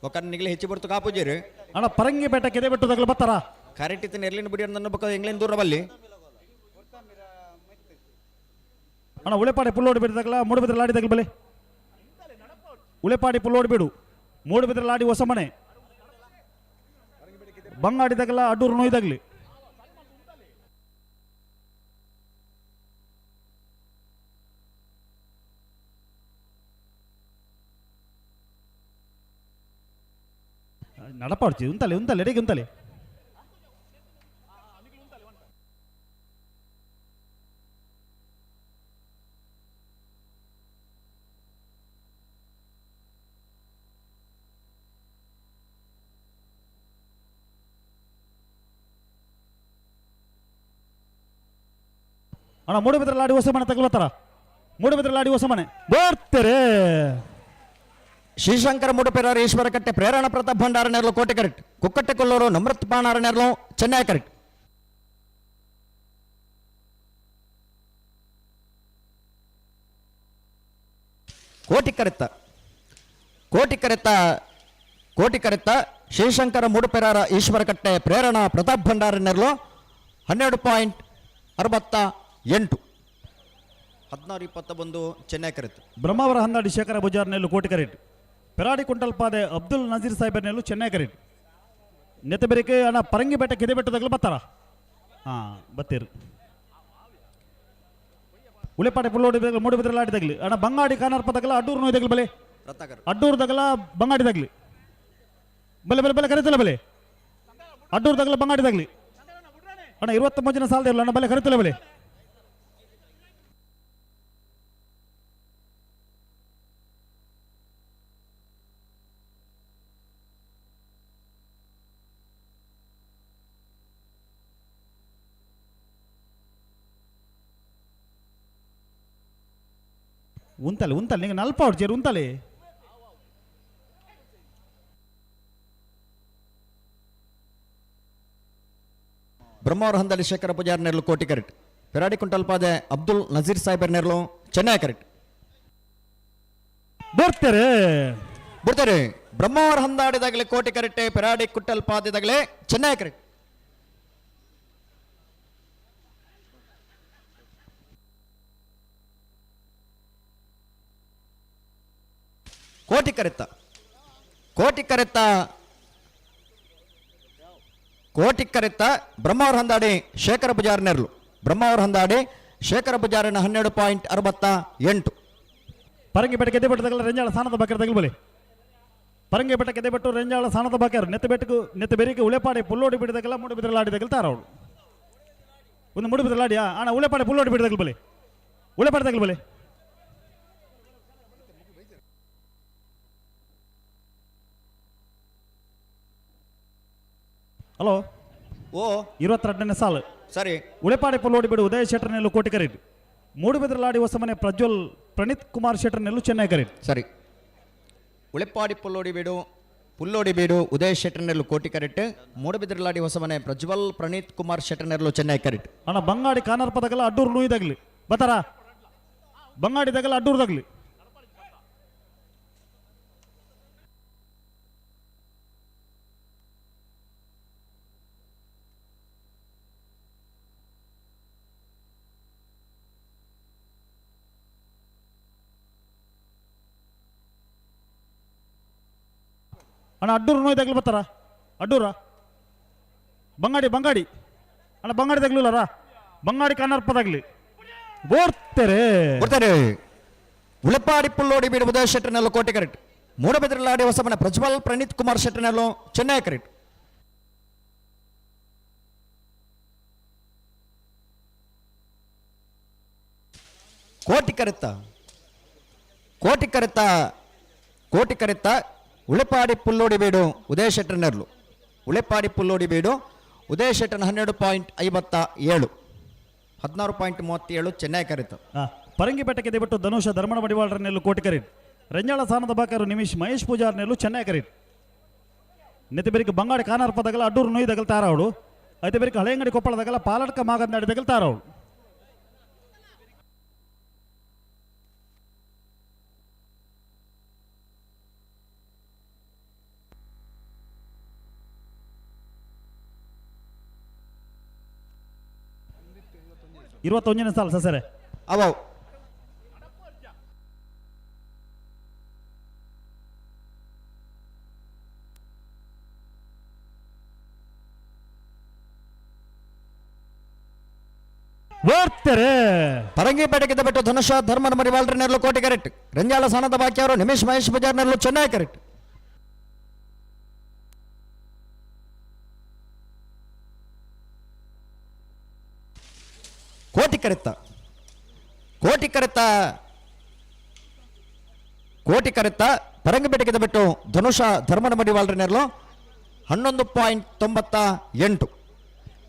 ಒಕ್ಕ ನಿಗಲಿ ಹೆಚ್ಚಿ ಬರ್ತು ಕಾಪೂಜಿರಿ ಅಣ್ಣ ಪರಂಗಿ ಬೇಟ ಕಿದೆ ಬೆಟ್ಟದಾಗಲ ಬತ್ತಾರ ಕರೆಕ್ಟ್ ಇತ್ತು ನೆರ್ಲಿನ ಬಿಡಿ ನನ್ನ ಬಕ್ಕ ಎಂಗ್ಲೇನ್ ದೂರ ಬಲ್ಲಿ ಅಣ್ಣ ಉಳೆಪಾಡಿ ಪುಲ್ಲೋಡಿ ಬಿಡದಾಗಲ ಮೂಡು ಬಿದ್ರೆ ಲಾಡಿ ತಗಲಿ ಬಲೆ ಉಳೆಪಾಡಿ ಪುಲ್ಲೋಡಿ ಬಿಡು ಮೂಡು ಬಿದ್ರೆ ಲಾಡಿ ಹೊಸ ಮನೆ ಬಂಗಾಡಿದಾಗಲ ಅಡ್ಡೂರು ನೋಯ್ದಾಗ್ಲಿ ನಡಪಾಡ್ಚಿ ಉಂತಲೆ ಉಂತಲೆ ಎಡೆಗೆ ಉಂತಲೆ ಅಣ್ಣ ಮೂಡು ಬಿದ್ರೆ ಲಾಡಿ ಹೊಸ ಮನೆ ತಗೊಳ್ತಾರ ಮೂಡು ಬಿದ್ರೆ ಲಾಡಿ ಹೊಸ ಮನೆ ಬರ್ತಾರೆ ಶ್ರೀಶಂಕರ ಮುಡುಪೆರಾರ ಈಶ್ವರ ಕಟ್ಟೆ ಪ್ರೇರಣ ಪ್ರತಾಪ್ ಭಂಡಾರ ನೆರಳು ಕೋಟೆ ಕರೆಕ್ಟ್ ಕುಕ್ಕಟ್ಟೆ ಕೊಲ್ಲೂರು ನಮ್ರತ್ ಪಾಣಾರ ನೆರಳು ಚೆನ್ನೈ ಕರೆಕ್ಟ್ ಕೋಟಿ ಕರೆತ್ತ ಶ್ರೀಶಂಕರ ಮುಡುಪೆರಾರ ಈಶ್ವರ ಕಟ್ಟೆ ಪ್ರೇರಣ ಪ್ರತಾಪ್ ಭಂಡಾರ ನೆರಳು 12.68 16-21 ಚೆನ್ನೈ ಕರೆಕ್ಟ್ ಬ್ರಹ್ಮಾವರ ಹಂದಾಡಿ ಶೇಖರ ಬುಜಾರ್ ನೆಲ್ಲು ಕೋಟಿ ಕರೆಕ್ಟ್ ಪೆರಾಡಿ ಕುಂಟಲ್ ಪಾದೆ ಅಬ್ದುಲ್ ನಜೀರ್ ಸಾಹೇಬರ್ ನೆಲ್ಲು ಚೆನ್ನೈ ಕರೆಕ್ಟ್ ನೆತ್ತ ಬೇರೆಕೆ ಅಣ್ಣ ಪರಂಗಿ ಬೇಟ ಕಿದೆ ಬೆಟ್ಟದಾಗಲು ಬತ್ತಾರ ಬತ್ತೀರು ಉಳೆಪಾಡೆ ಪುಲ್ಲೋಡಿ ಮೂಡು ಬಿದ್ರೆ ಲಾಡಿ ತಗಲಿ ಅಣ್ಣ ಬಂಗಾಡಿ ಕಾನಾರ್ ಪದಗಲ ಅಡ್ಡೂರು ನೋಯ್ದಾಗಲಿ ಬಲೆ ಅಡ್ಡೂರ್ದಾಗಲ ಬಂಗಾಡಿದಾಗ್ಲಿ ಬಲೆ ಬಲೆ ಬಲೆ ಕರಿತಲ್ಲ ಬಲೆ ಅಡ್ಡೂರ್ದಾಗಲ ಬಂಗಾಡಿದಾಗ್ಲಿ ಅಣ್ಣ 23 ಸಾಲದ ಇರಲ್ಲ ಅಣ್ಣ ಬಲೆ ಕರಿತಲ್ಲ ಬಲೆ ಉಂತಲೆ ನಿಂಗೆ ನಲ್ಪ ಹೊಡ್ಚೇರು ಉಂತಲೆ ಬ್ರಹ್ಮಾವರ ಹಂದಲಿ ಶೇಖರ ಪೂಜಾರ್ ನೆರಳು ಕೋಟಿ ಕರೆಕ್ಟ್ ಪೆರಾಡಿ ಕುಂಟಲ್ ಪಾದೆ ಅಬ್ದುಲ್ ನಜೀರ್ ಸಾಹೇಬರ್ ನೆರಳು ಚೆನ್ನೈ ಕರೆಕ್ಟ್ ಬರ್ತಾರೆ ಬ್ರಹ್ಮಾವರ ಹಂದಾಡಿದಾಗಲೇ ಕೋಟಿ ಕರೆಕ್ಟೆ ಪೆರಾಡಿ ಕುಟ್ಟಲ್ ಪಾದಿದಾಗಲೇ ಚೆನ್ನೈ ಕರೆಕ್ಟ್ ಕೋಟಿ ಕರೆತ್ತ ಬ್ರಹ್ಮಾವರ ಹಂದಾಡಿ ಶೇಖರ ಪೂಜಾರ್ ನೆರಳು ಬ್ರಹ್ಮಾವರ ಹಂದಾಡಿ ಶೇಖರ ಪೂಜಾರಿನ 12.68 ಪರಂಗಿ ಬೆಟ್ಟ ಗೆದ್ದೆ ಬೆಟ್ಟದಾಗಲ ರೆಂಜಾಳ ಸಾಣದ ಬಾಕರ್ ತಗಲ್ಬಲೆ ಪರಂಗಿ ಬೆಟ್ಟ ಗೆದ್ದೆ ಬೆಟ್ಟು ರೆಂಜಾಳ ಸಾಣದ ಬಾಕರ್ ನೆತ್ತ ಬೆರಿಗೆ ಉಳೆಪಾಡೆ ಪುಲ್ಲೋಡಿ ಬಿಡದಾಗಲ ಮೂಡು ಬಿದ್ರೆ ಲಾಡಿ ತಗಲ್ತಾರ ಅವಳು ಒಂದು ಮೂಡು ಬಿದ್ರೆ ಲಾಡಿಯಾ ಅಣ್ಣ ಉಳೆಪಾಡೆ ಪುಲ್ಲೋಡಿ ಬಿಡದಾಗಲ್ ಬಲೆ ಉಳೆಪಾಡೆ ತಗಲ್ಬಲೆ ಹಲೋ 22ನೇ ಸಾಲು ಸರಿ ಉಳೆಪಾಡಿ ಪುಲ್ಲೋಡಿ ಬಿಡು ಉದಯ ಶೆಟ್ಟರ್ ನೆಲ್ಲು ಕೋಟಿ ಕರೆಕ್ಟ್ ಮೂಡುಬಿದ್ರೆ ಲಾಡಿ ಹೊಸ ಮನೆ ಪ್ರಜ್ವಲ್ ಪ್ರಣೀತ್ ಕುಮಾರ್ ಶೆಟ್ಟರ್ ನೆಲ್ಲು ಚೆನ್ನೈ ಕರೆಕ್ಟ್ ಸರಿ ಉಳೆಪಾಡಿ ಪುಲ್ಲೋಡಿ ಬೀಡು ಉದಯ ಶೆಟ್ಟರ್ ನೆರಳು ಕೋಟಿ ಕರೆಕ್ಟ್ ಮೂಡುಬಿದ್ರೆ ಲಾಡಿ ಹೊಸ ಮನೆ ಪ್ರಜ್ವಲ್ ಪ್ರಣೀತ್ ಕುಮಾರ್ ಶೆಟ್ಟರ್ ನೆರಳು ಚೆನ್ನೈ ಕರೆಕ್ಟ್ ಅಣ್ಣ ಬಂಗಾಡಿ ಕಾನಾರ್ ಪದಗಲ ಅಡ್ಡೂರು ನುಯ್ದಾಗ್ಲಿ ಬತ್ತಾರ ಬಂಗಾಡಿದಾಗಲ ಅಡ್ಡೂರ್ದಾಗ್ಲಿ ಅಣ್ಣ ಅಡ್ಡೂರು ನೋಯ್ದಾಗ್ಲಿ ಬರ್ತಾರ ಅಡ್ಡೂರ ಬಂಗಾಡಿ ಅಣ್ಣ ಬಂಗಾಡಿ ತಗ್ಲಿಲ್ಲರ ಬಂಗಾಡಿ ಕಾನಾರ್ಪದಾಗ್ಲಿ ಬರ್ತಾರೆ ಉಳೆಪಾಡಿ ಪುಲ್ಲೋಡಿ ಬೀಡು ಉದಯ ಶೆಟ್ಟರ್ ನೆರಳು ಕೋಟಿ ಕರೆಕ್ಟ್ ಮೂಡುಬಿದ್ರೆ ಲಾಡಿ ಹೊಸ ಮನೆ ಪ್ರಜ್ವಲ್ ಪ್ರಣೀತ್ ಕುಮಾರ್ ಶೆಟ್ಟರ್ ನೆರಳು ಚೆನ್ನೈ ಕರೆಕ್ಟ್ ಕೋಟಿಕರೆತ್ತ ಕೋಟಿಕರೆತ್ತ ಕೋಟಿಕರೆತ್ತ ಉಳೆಪಾಡಿ ಪುಲ್ಲೋಡಿ ಬೀಡು ಉದಯ ಶೆಟ್ಟರ್ ನೆರಳು ಉಳೆಪಾಡಿ ಪುಲ್ಲೋಡಿ ಬೀಡು ಉದಯ ಶೆಟ್ಟರ್ 12.57 16.37 ಚೆನ್ನೈ ಕರೆತ ಪರಂಗಿಪೇಟೆಗೆ ದೇಬಿಟ್ಟು ಧನುಷ ಧರ್ಮಣ ಮಡಿವಾಳರ ನೆಲ್ಲು ಕೋಟಿಕರಿಟ್ ರೆಂಜಾಳ ಸಾನದ ಬಾಕರು ನಿಮಿಷ್ ಮಹೇಶ್ ಪೂಜಾರ್ ನೆಲ್ಲು ಚೆನ್ನೈ ಕರಿಟ್ ನೆತಿಬೇರಿಗೆ ಬಂಗಾಡಿ ಕಾನಾರ್ ಪದಗಲ ಅಡ್ಡೂರು ನೊಯ್ ದಗಲ್ ತಾರಾವಳು ಐತೆ ಬೇರಿಗೆ ಹಳೆಯಂಗಡಿ ಕೊಪ್ಪಳದಾಗಲ ಪಾಲಡ್ಕ ಮಾಗದ ನಾಡಿ ದಗಲ್ ತಾರಾವಳು ಇರುವತ್ತೊಂದನೇ ಸಾಲ ಸಸರೆ ಅವ ಪರಂಗಿಪೇಟೆಗೆ ಬಿಟ್ಟು ಧನುಷ ಧರ್ಮನ ಮರಿವಾಳ್ರ ನೆರಳು ಕೋಟಿ ಕರೆಕ್ಟ್ ರಂಜಾಳ ಸಾನದ ಬಾಕಿ ಅವರು ನಿಮಿಷ್ ಮಹೇಶ್ ಬಜಾರ್ ನೆರಳು ಚೆನ್ನೈ ಕರೆಕ್ಟ್ ಕೋಟಿ ಕರೆತ್ತ ಕೋಟಿ ಕರೆತ್ತ ಕೋಟಿ ಕರೆತ್ತ ಪರಂಗಿಪೇಟೆಗೆ ಬಿಟ್ಟು ಧನುಷ ಧರ್ಮನ ಮಡಿವಾಳ್ರ ನೆರಳು 11.98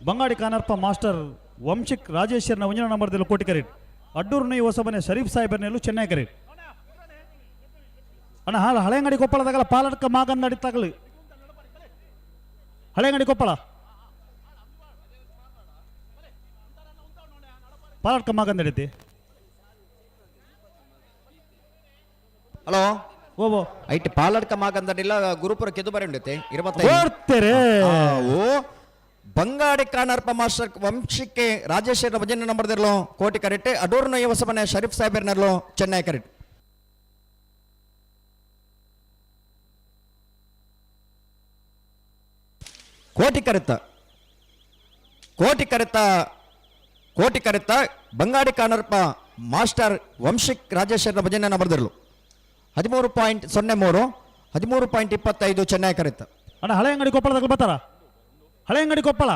ಬಂಗಾಡಿ ಕಾನರ್ಪ ಮಾಸ್ಟರ್ ವಂಶಿಕ್ ರಾಜೇಶ್ವರನ ಒಂಜನ ನಂಬರ್ದಲ್ಲಿ ಕೋಟಿ ಕರೆಕ್ಟ್ ಅಡ್ಡೂರು ನೊಯ್ ಹೊಸಬನೆ ಶರೀಫ್ ಸಾಹೇಬರ್ ನೆರಳು ಚೆನ್ನೈ ಕರೆಕ್ಟ್ ಅಣ್ಣ ಹಾಳು ಹಳೆಯಂಗಡಿ ಕೊಪ್ಪಳದಾಗಲ ಪಾಲಡ್ಕ ಮಾಗನ್ ನಡೀತಾಗಲಿ ಹಳೆಯಂಗಡಿ ಕೊಪ್ಪಳ ಪಾಲಡ್ಕ ಮಾಗನ್ ನಡೀತಿ ಹಲೋ ಓ ಐಟ್ ಪಾಲಡ್ಕ ಮಾಗಂದಡಿಲ್ಲ ಗುರುಪುರ ಕೆದು ಬರೆಂಡತೆ 25 ಓ ಬಂಗಾಡಿ ಕಾನರ್ಪ ಮಾಸ್ಟರ್ ವಂಶಿಕ್ಕೆ ರಾಜೇಶ್ವರ ಭಜನೆ ನಂಬರ್ ದಿರ್ಲು ಕೋಟಿ ಕರೆಕ್ಟ್ ಅಡೂರು ನೊಯ್ಯ ಹೊಸಬನೆ ಶರೀಫ್ ಸಾಹೇಬರ್ ನೆರಳು ಚೆನ್ನೈ ಕರೆಕ್ಟ್ ಕೋಟಿ ಕರೆತ್ತ ಕೋಟಿ ಕರೆತ್ತ ಕೋಟಿ ಕರೆತ್ತ ಬಂಗಾಡಿ ಕಾನರ್ಪ ಮಾಸ್ಟರ್ ವಂಶಿಕ್ ರಾಜೇಶ್ವರ ಭಜನೆ ನಂಬರ್ದಿರ್ಲು 13.03 13.25 ಚೆನ್ನೈ ಕರೆತ್ತ ಅಣ್ಣ ಹಳೆಯಂಗಡಿ ಕೊಪ್ಪಳದಾಗ ಬರ್ತಾರ ಹಳೆಯಂಗಡಿ ಕೊಪ್ಪಳ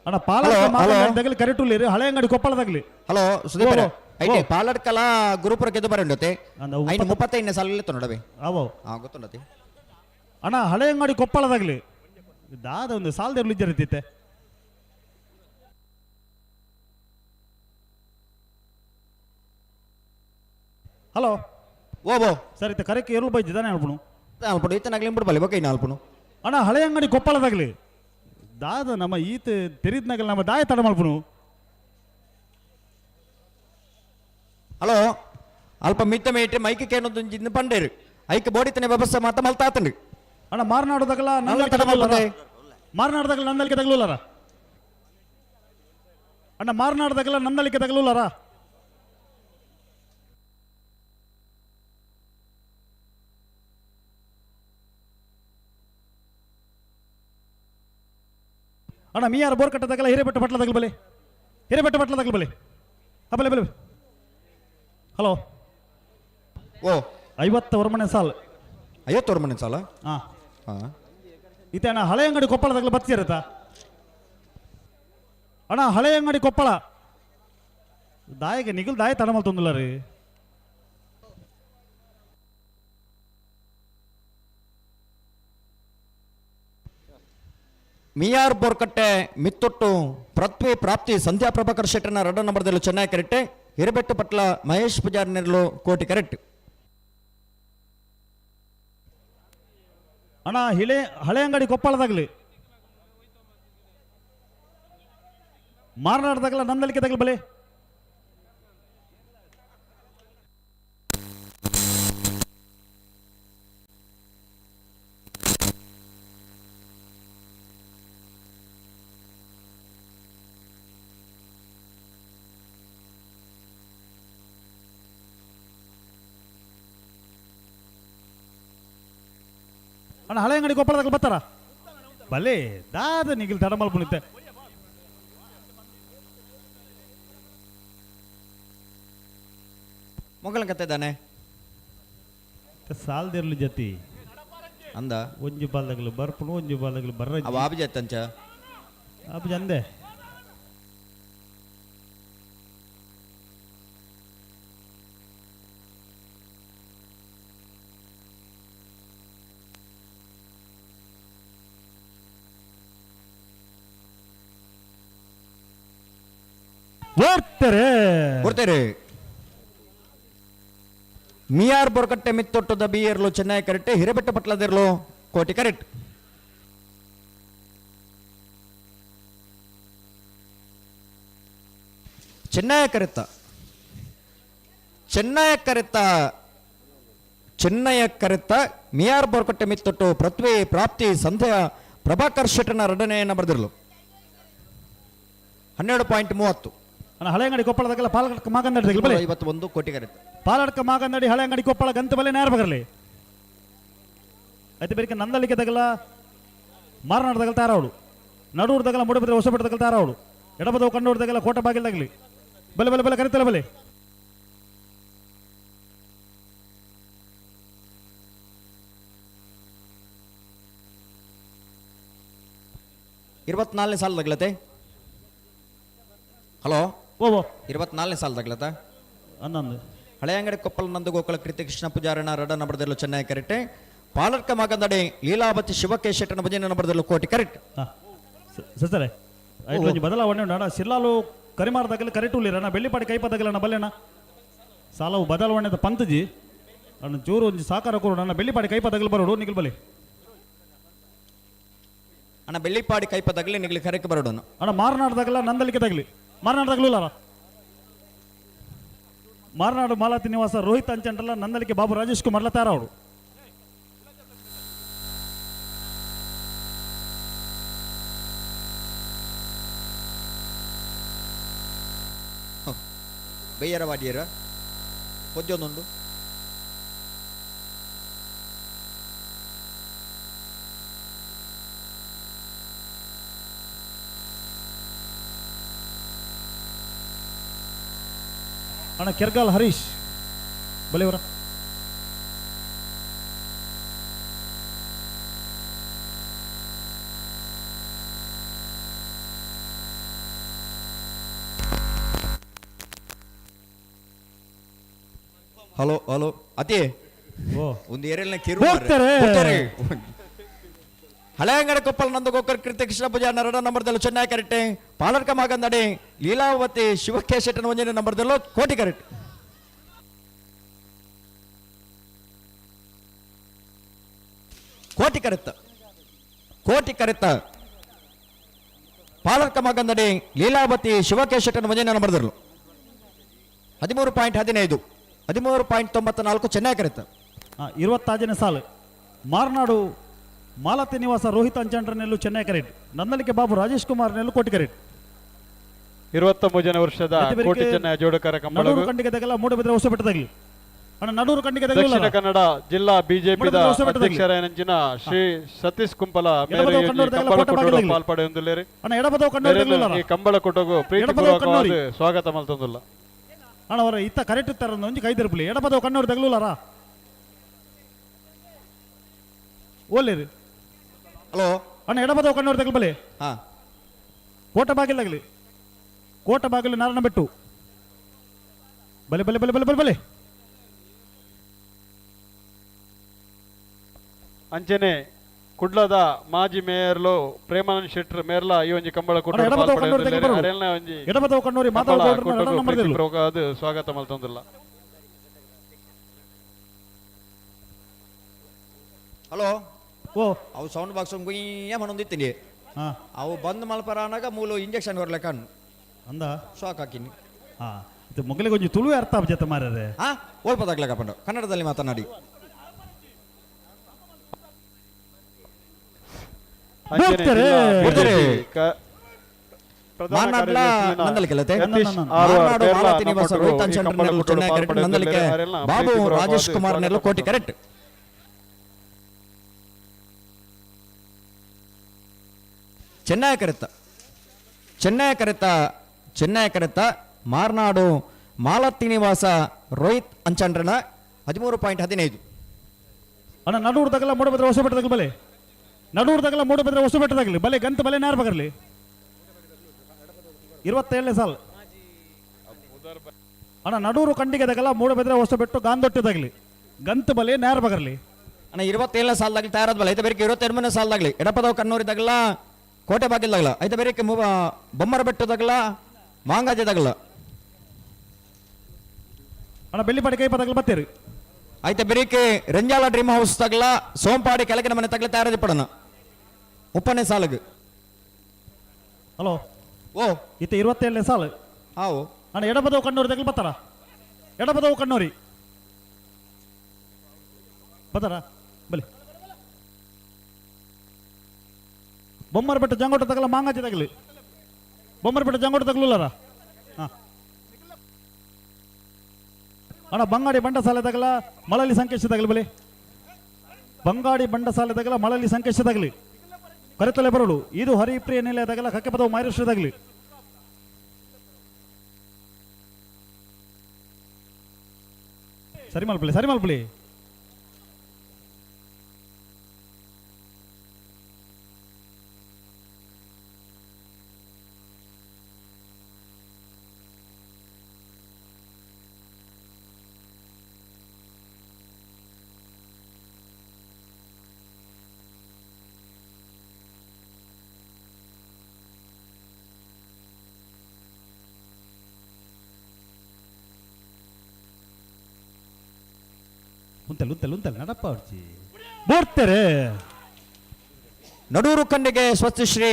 ಅಣ್ಣ ಪಾಲಡ್ಕ ಕರೆಕ್ಟುಲ್ಲಿ ಹಳೆಯಂಗಡಿ ಕೊಪ್ಪಳದಾಗ್ಲಿ ಹಲೋ ಸುದೀಪ್ ಐತೆ ಪಾಲಡ್ಕಲ ಗುರುಪುರ ಕೆದು ಬರೆಂಡತೆ 35ನೇ ಸಾಲ ನೋಡಬೇ ಅವ ಗೊತ್ತುಂಡತಿ ಅಣ್ಣ ಹಳೆಯಂಗಡಿ ಕೊಪ್ಪಳದಾಗ್ಲಿ ದಾದ ಒಂದು ಸಾಲದಲ್ಲಿ ಇದ್ದಿರುತ್ತೆ ಹಲೋ ಓ ಸರ್ ಇತ್ತ ಕರೆಕ್ಕೆ ಎರಡು ಬೈದಿದ್ದಾನೆ ಅಲ್ಪನು ಅಲ್ಪಡು ಈತನಾಗ್ಲಿ ಬಿಡ್ಬಲ್ಲಿ ಬಕ ಇನ್ನು ಅಲ್ಪನು ಅಣ್ಣ ಹಳೆಯಂಗಡಿ ಕೊಪ್ಪಳದಾಗ್ಲಿ ದಾದ ನಮ್ಮ ಈತ ತೆರಿದ್ನಾಗಲ್ಲ ನಮ್ಮ ದಾಯ ತಡ ಮಲ್ಪನು ಹಲೋ ಅಲ್ಪ ಮಿತ್ತ ಮೇಟೆ ಮೈಕ್ ಕೇನೊಂದು ಇನ್ನು ಪಂಡೇರು ಐಕ್ ಬೋಡಿತನೆ ವ್ಯವಸ್ಥೆ ಮಾತ ಮಲ್ತಾತಂಡು ಅಣ್ಣ ಮಾರ್ನಾಡೋದಾಗಲ್ಲ ಮಾರ್ನಾಡದಾಗಲ್ಲ ನಂದಲಿಕೆ ತಗಲೂಲಾರ ಅಣ್ಣ ಮಾರ್ನಾಡದಾಗಲ್ಲ ನಂದಲಿಕೆ ತಗಲೂಲಾರ ಅಣ್ಣ ಮೀಯಾರ ಬೋರ್ ಕಟ್ಟದಾಗಲ್ಲ ಹಿರೇಬೆಟ್ಟ ಪಟ್ಲದಾಗಲ್ ಬಲೆ ಹಿರೇಬೆಟ್ಟ ಪಟ್ಲದಾಗಲ್ ಬಲೆ ಬಲೆ ಬಲೆ ಹಲೋ ಓ 50 ವರಮನೆ ಸಾಲ 50 ವರಮನೆ ಸಾಲ ಹಾಂ ಇತ್ತೆ ಅಣ್ಣ ಹಳೆಯಂಗಡಿ ಕೊಪ್ಪಳದಾಗಲ ಬತ್ತಿರತ್ತಾ ಅಣ್ಣ ಹಳೆಯಂಗಡಿ ಕೊಪ್ಪಳ ದಾಯಿಗೆ ನಿಗಲ್ ದಾಯ ತಡಮಲ್ ತೊಂದಿಲ್ಲ ರೀ ಮಿಯಾರ್ ಬೋರ್ಕಟ್ಟೆ ಮಿತ್ತೊಟ್ಟು ಪೃಥ್ವಿ ಪ್ರಾಪ್ತಿ ಸಂಧ್ಯಾ ಪ್ರಭಾಕರ್ ಶೆಟ್ಟರ್ನ 2 ನಂಬರ್ದಲ್ಲೂ ಚೆನ್ನೈ ಕರೆಕ್ಟ್ ಹಿರೇಬೆಟ್ಟು ಪಟ್ಲ ಮಹೇಶ್ ಪೂಜಾರ್ ನೆರಳು ಕೋಟಿ ಕರೆಕ್ಟ್ ಅಣ್ಣ ಹಳೆಯಂಗಡಿ ಕೊಪ್ಪಳದಾಗ್ಲಿ ಮಾರ್ನಾಡದಾಗಲ್ಲ ನಂದಲಿಕೆ ತಗಲ್ ಬಲೆ ಅಣ್ಣ ಹಳೆಯಂಗಡಿ ಕೊಪ್ಪಳದಾಗ ಬರ್ತಾರ ಬಲೆ ದಾದ ನಿಗಿಲ್ ತಡಮಲ್ ಪುಣಿತೆ ಮೊಗಲ ಕತೆ ಇದ್ದಾನೆ ಸಾಲ್ದಿರ್ಲು ಜತಿ ಅಂದ ಒಂಜು ಬಾಲ್ದಾಗಲು ಬರ್ಪುಣು ಒಂಜು ಬಾಲ್ದಾಗಲು ಬರ್ರ ಅವ ಆಬಿಜತ್ತಂಚ ಆಬಿಜ ಅಂದೆ ಬರ್ತಾರೆ ಮಿಯಾರ್ ಬೊರ್ಕಟ್ಟೆ ಮಿತ್ತೊಟ್ಟದ ಬಿಯರ್ಲು ಚೆನ್ನೈ ಕರೆಕ್ಟ್ ಹಿರೇಬೆಟ್ಟ ಪಟ್ಲದಿರ್ಲು ಕೋಟಿ ಕರೆಕ್ಟ್ ಚೆನ್ನೈ ಕರೆತ್ತ ಮಿಯಾರ್ ಬೋರ್ಕಟ್ಟೆ ಮಿತ್ತೊಟ್ಟು ಪೃಥ್ವಿ ಪ್ರಾಪ್ತಿ ಸಂಧ್ಯಾ ಪ್ರಭಾಕರ್ ಶೆಟ್ಟನ ಎರಡನೆಯನ್ನು ಬರೆದಿರಲು 12.30 ಹಳೆ ಅಂಗಡಿ ಕೊಪ್ಪಳದಾಗೆಲ್ಲ ಪಾಲಕ ಮಾಗಂದಡಿ 51 ಕೋಟಿ ಕರೆತ್ತ ಪಾಲಡ್ಕ ಮಾಗಂದಡಿ ಹಳೆ ಅಂಗಡಿ ಕೊಪ್ಪಳ ಗಂತ ಬಲೆ ನೇರ ಬಗರ್ಲಿ అయితే ಬೇರೆ ನಂದಲಿಕೆ ತಗಲ ಮಾರನಾಡದಾಗಲ ತಾರಾವಳು ನಡೂರ್ದಾಗಲ ಮುಡಬಿದ್ರೆ ಹೊಸಪಟ್ಟದಾಗಲ ತಾರಾವಳು ಎಡಬದವು ಕಣ್ಣೂರ್ದಾಗಲ ಕೋಟ ಬಾಗಿಲ್ದಾಗಲಿ ಬಲೆ ಬಲೆ ಬಲೆ ಕರಿತಲ್ಲ ಬಲೆ ಇರುವತ್ನಾಲ್ಕನೇ ಸಾಲ ತಗ್ಲತೆ ಹಲೋ ಓ 24ನೇ ಸಾಲ ತಗ್ಲತ ಅನ್ನೊಂದು ಹಳೆ ಅಂಗಡಿ ಕೊಪ್ಪಳ ನಂದು ಗೋಕುಲ ಕೃತಿ ಕೃಷ್ಣ ಪೂಜಾರಣ ರಡನ ಬರೆದಲು ಚೆನ್ನೈ ಕರೆಕ್ಟ್ ಪಾಲರ್ಕ ಮಾಗಂದಡೆ ಲೀಲಾವತಿ ಶಿವಕೇಶ್ ಶೆಟ್ಟನ ಭಜನೆಯನ್ನು ಬರೆದಲು ಕೋಟಿ ಕರೆಕ್ಟ್ ಸರಿ ಆಯ್ತು ಒಂಜಿ ಬದಲಾವಣೆ ಉಂಡ ಸಿಲ್ಲಾಲು ಕರಿಮಾರದಾಗಲಿ ಕರೆಕ್ಟ್ ಉಳ್ಳಿರಣ ಬೆಳ್ಳಿಪಾಡಿ ಕೈಪದಾಗಲಣ್ಣ ಬಲ್ಲೆಣ್ಣ ಸಾಲವು ಬದಲಾವಣೆ ಪಂತಜಿ ಅಣ್ಣ ಜೋರು ಒಂಜಿ ಸಾಕಾರ ಕೊಡು ನನ್ನ ಬೆಳ್ಳಿಪಾಡಿ ಕೈಪದಾಗಲಿ ಬರೋಡು ನಿಗಲ್ ಬಲೆ ಅಣ್ಣ ಬೆಳ್ಳಿಪಾಡಿ ಕೈಪದಾಗಲಿ ನಿಗಲಿ ಕರೆಕ್ಟ್ ಬರೋಡು ಅಣ್ಣ ಮಾರನಾಡ್ದಾಗಲ್ಲ ನಂದಲಿಕೆ ತಗಲಿ ಮಾರನಾಡ್ದಾಗಲೂ ಮಾರನಾಡು ಮಾಲಾತಿ ನಿವಾಸ ರೋಹಿತ್ ಅಂಚಂಟಲ್ಲ ನಂದಲಿಕೆ ಬಾಬು ರಾಜೇಶ್ ಕುಮಾರ್ಲ ತಾರಾವಡು ಬೆಯ್ಯರ ವಾಡಿಯರ ಹೊಜ್ಜೊಂದುಂಡು ಅಣ್ಣ ಕೆರ್ಗಾಲ್ ಹರೀಶ್ ಬಲೆಯವರ ಹಲೋ ಹಲೋ ಅತಿ ಓ ಒಂದು ಏರಿಯಲ್ನ ಕಿರು ಹಳೆ ಅಂಗಡಿ ಕೊಪ್ಪಳ ನಂದು ಗೋಕರ್ ಕೃತಿ ಕೃಷ್ಣ ಪೂಜಾ ನರಡ ನಂಬರ್ದಲ್ಲೂ ಚೆನ್ನೈ ಕರೆಕ್ಟ್ ಪಾಲರ್ಕ ಮಾಗಂದಡಿ ಲೀಲಾವತಿ ಶಿವಕೇಶ್ ಶೆಟ್ಟನ ಒಂಜನೆ ನಂಬರ್ದಲ್ಲೂ ಕೋಟಿ ಕರೆಕ್ಟ್ ಕೋಟಿ ಕರೆತ್ತ ಪಾಲರ್ಕ ಮಾಗಂದಡಿ ಲೀಲಾವತಿ ಶಿವಕೇಶ್ ಶೆಟ್ಟನ ಒಂಜನೆ ನಂಬರ್ದಲ್ಲೂ 13.15 13.94 ಚೆನ್ನೈ ಕರೆತ್ತ 26ನೇ ಸಾಲು ಮಾರ್ನಾಡು ಮಾಲತಿ ನಿವಾಸ ರೋಹಿತ್ ಅಂಚಂಡ್ರನೆಲ್ಲೂ ಚೆನ್ನೈ ಕರೆಕ್ಟ್ ನಂದಲಿಕೆ ಬಾಬು ರಾಜೇಶ್ ಕುಮಾರ್ ನೆಲ್ಲೂ ಕೋಟಿ ಕರೆಕ್ಟ್ 23ನೇ ವರ್ಷದ ಕೋಟಿ ಚೆನ್ನೈ ಜೋಡಕರ ಕಂಬಳ ಕಂಡಿಗೆ ತಗಲ ಮೂಡಬಿದ್ರೆ ಹೊಸಪೆಟ್ಟದಾಗಲಿ ಅಣ್ಣ ನಡೂರು ಕಂಡಿಗೆ ದಕ್ಷಿಣ ಕನ್ನಡ ಜಿಲ್ಲಾ ಬಿಜೆಪಿದ ಅಧ್ಯಕ್ಷರಾಯನಂಚಿನ ಶ್ರೀ ಸತೀಶ್ ಕುಂಪಲ ಪಾಲ್ಪಡೆಯೊಂದುಲ್ಲೇರಿ ಅಣ್ಣ ಎಡಬದವು ಕಣ್ಣೂರು ಈ ಕಂಬಳ ಕೊಟ್ಟೋಗು ಪ್ರೀತಿಪೂರ್ವಕವಾದ ಸ್ವಾಗತ ಮಲ್ತೊಂದುಲ್ಲ ಅಣ್ಣ ಅವರ ಇತ್ತ ಕರೆಕ್ಟ್ ಇತ್ತಾರ ಒಂಜಿ ಕೈದಿರ್ಪಲಿ ಎಡಬದವು ಕಣ್ಣೂರು ತಗಲೂಲಾರ ಓಲೇರಿ ಹಲೋ ಅಣ್ಣ ಎಡಬದವು ಕಣ್ಣೂರು ತಗಲ್ಬಲೆ ಕೋಟ ಬಾಗಿಲಾಗಲಿ ಕೋಟ ಬಾಗಿಲು ನಾರಾಯಣ ಬೆಟ್ಟು ಬಲೆ ಬಲೆ ಬಲೆ ಬಲೆ ಬಲೆ ಬಲೆ ಅಂಚನೆ ಕುಡ್ಲದ ಮಾಜಿ ಮೇಯರ್ಲು ಪ್ರೇಮಾನಂದ್ ಶೆಟ್ಟರ್ ಮೇರ್ಲ ಈ ಒಂಜಿ ಕಂಬಳ ಎಡಬದವು ಕಣ್ಣೂರಿ ಪ್ರೀತಿಪೂರ್ವಕವಾದ ಸ್ವಾಗತ ಮಲ್ತೊಂದುಲ್ಲ ಹಲೋ ಓ ಅವು ಸೌಂಡ್ ಬಾಕ್ಸ್ ಗುಯ್ಯ ಮನೊಂದಿತ್ತೀನಿ ಅವು ಬಂದ್ ಮಲ್ಪರ ಅನ್ನಾಗ ಮೂಲು ಇಂಜೆಕ್ಷನ್ ಬರ್ಲಕ್ಕ ಅಂದ ಶಾಕ್ ಹಾಕಿನಿ ಇದು ಮೊಗಲಿಗೆ ಒಂಜಿ ತುಳು ಅರ್ಥ ಜೊತೆ ಮಾರದೆ ಓಲ್ಪದಾಗ್ಲಕ್ಕ ಪಂಡು ಕನ್ನಡದಲ್ಲಿ ಮಾತನಾಡಿ ಬಾಬು ರಾಜೇಶ್ ಕುಮಾರ್ ನೆಲ್ಲೂ ಕೋಟಿ ಕರೆಕ್ಟ್ ಚೆನ್ನೈ ಕರೆತ್ತ ಮಾರ್ನಾಡು ಮಾಲತಿ ನಿವಾಸ ರೋಹಿತ್ ಅಂಚಂಡ್ರನ 13.15 ಅಣ್ಣ ನಡೂರ್ದಾಗಲ್ಲ ಮೂಡಬಿದ್ರೆ ಹೊಸಪೆಟ್ಟದಾಗಲಿ ಬಲೆ ನಡೂರ್ದಾಗಲ್ಲ ಮೂಡಬಿದ್ರೆ ಹೊಸಪೆಟ್ಟದಾಗಲಿ ಬಲೆ ಗಂತ ಬಲೆ ನೇರ ಬಗರ್ಲಿ 27ನೇ ಸಾಲ್ ಅಣ್ಣ ನಡೂರು ಕಂಡಿಗೆದಾಗಲ್ಲ ಮೂಡಬಿದ್ರೆ ಹೊಸಬೆಟ್ಟು ಗಾಂದೊಟ್ಟದಾಗಲಿ ಗಂತ ಬಲೆ ನೇರ ಬಗರ್ಲಿ ಅಣ್ಣ 27ನೇ ಸಾಲದಾಗಲಿ ತಯಾರಾದ ಬಲೆ ಐತೆ ಬೇರೆ 22ನೇ ಸಾಲದಾಗಲಿ ಎಡಪದವು ಕಣ್ಣೂರಿದಾಗಲ್ಲ ಕೋಟೆ ಬಾಗಿಲ್ದಾಗಲ್ಲ ಐತೆ ಬೇರೆ ಬೊಮ್ಮರ ಬೆಟ್ಟದಾಗಲ್ಲ ಮಾಂಗಾಜದಾಗಲ್ಲ ಅಣ್ಣ ಬೆಳ್ಳಿಪಾಡಿ ಕೈ ಪದಗಳು ಬತ್ತೇರಿ అయితే బెరికి రెంజాల డ్రీమ్ హౌస్ తగల సోంపాడి కెలకిన మన తగల తయారీ పడన ముప్పనే సాలుగు ಹಲೋ ಓ ಇತ್ತ 27 ಸಾಲು ಆವು ಅಣ್ಣ ಎಡಬದವು ಕಣ್ಣೂರಿ ತಗಲು ಬತ್ತಾರ ಎಡಬದವು ಕಣ್ಣೂರಿ ಬತ್ತಾರ ಬಲಿ ಬೊಮ್ಮರಪೇಟೆ ಜಂಗೋಟ ತಗಲ ಮಾಂಗಾಜಿ ತಗಲಿ ಬೊಮ್ಮರಪೇಟೆ ಜಂಗೋಟ ತಗಲುಲ್ಲಾರ ಹಾಂ ಅಣ್ಣ ಬಂಗಾಡಿ ಬಂಡಸಾಲೆ ತಗಲ ಮಳಲಿ ಸಂಕೇಶ ತಗಲಿ ಬಲಿ ಬಂಗಾಡಿ ಬಂಡಸಾಲೆ ತಗಲ ಮಳಲಿ ಸಂಕೇಶ ತಗಲಿ ಕರೆತಲೆ ಬರಲು ಇದು ಹರಿಪ್ರಿಯ ನಿಲಯ ತಗಲ ಕಕ್ಕೆ ಪದವು ಮೈರೇಶ್ವರ ತಗಲಿ ಸರಿ ಮಲ್ಪಲಿ ಉಂತಲ್ ನಡಪ್ಪ ಅವ್ರಜಿ ಬೋಡ್ತಾರೆ ನಡೂರು ಕಂಡಿಗೆ ಸ್ವಸ್ತಿಶ್ರೀ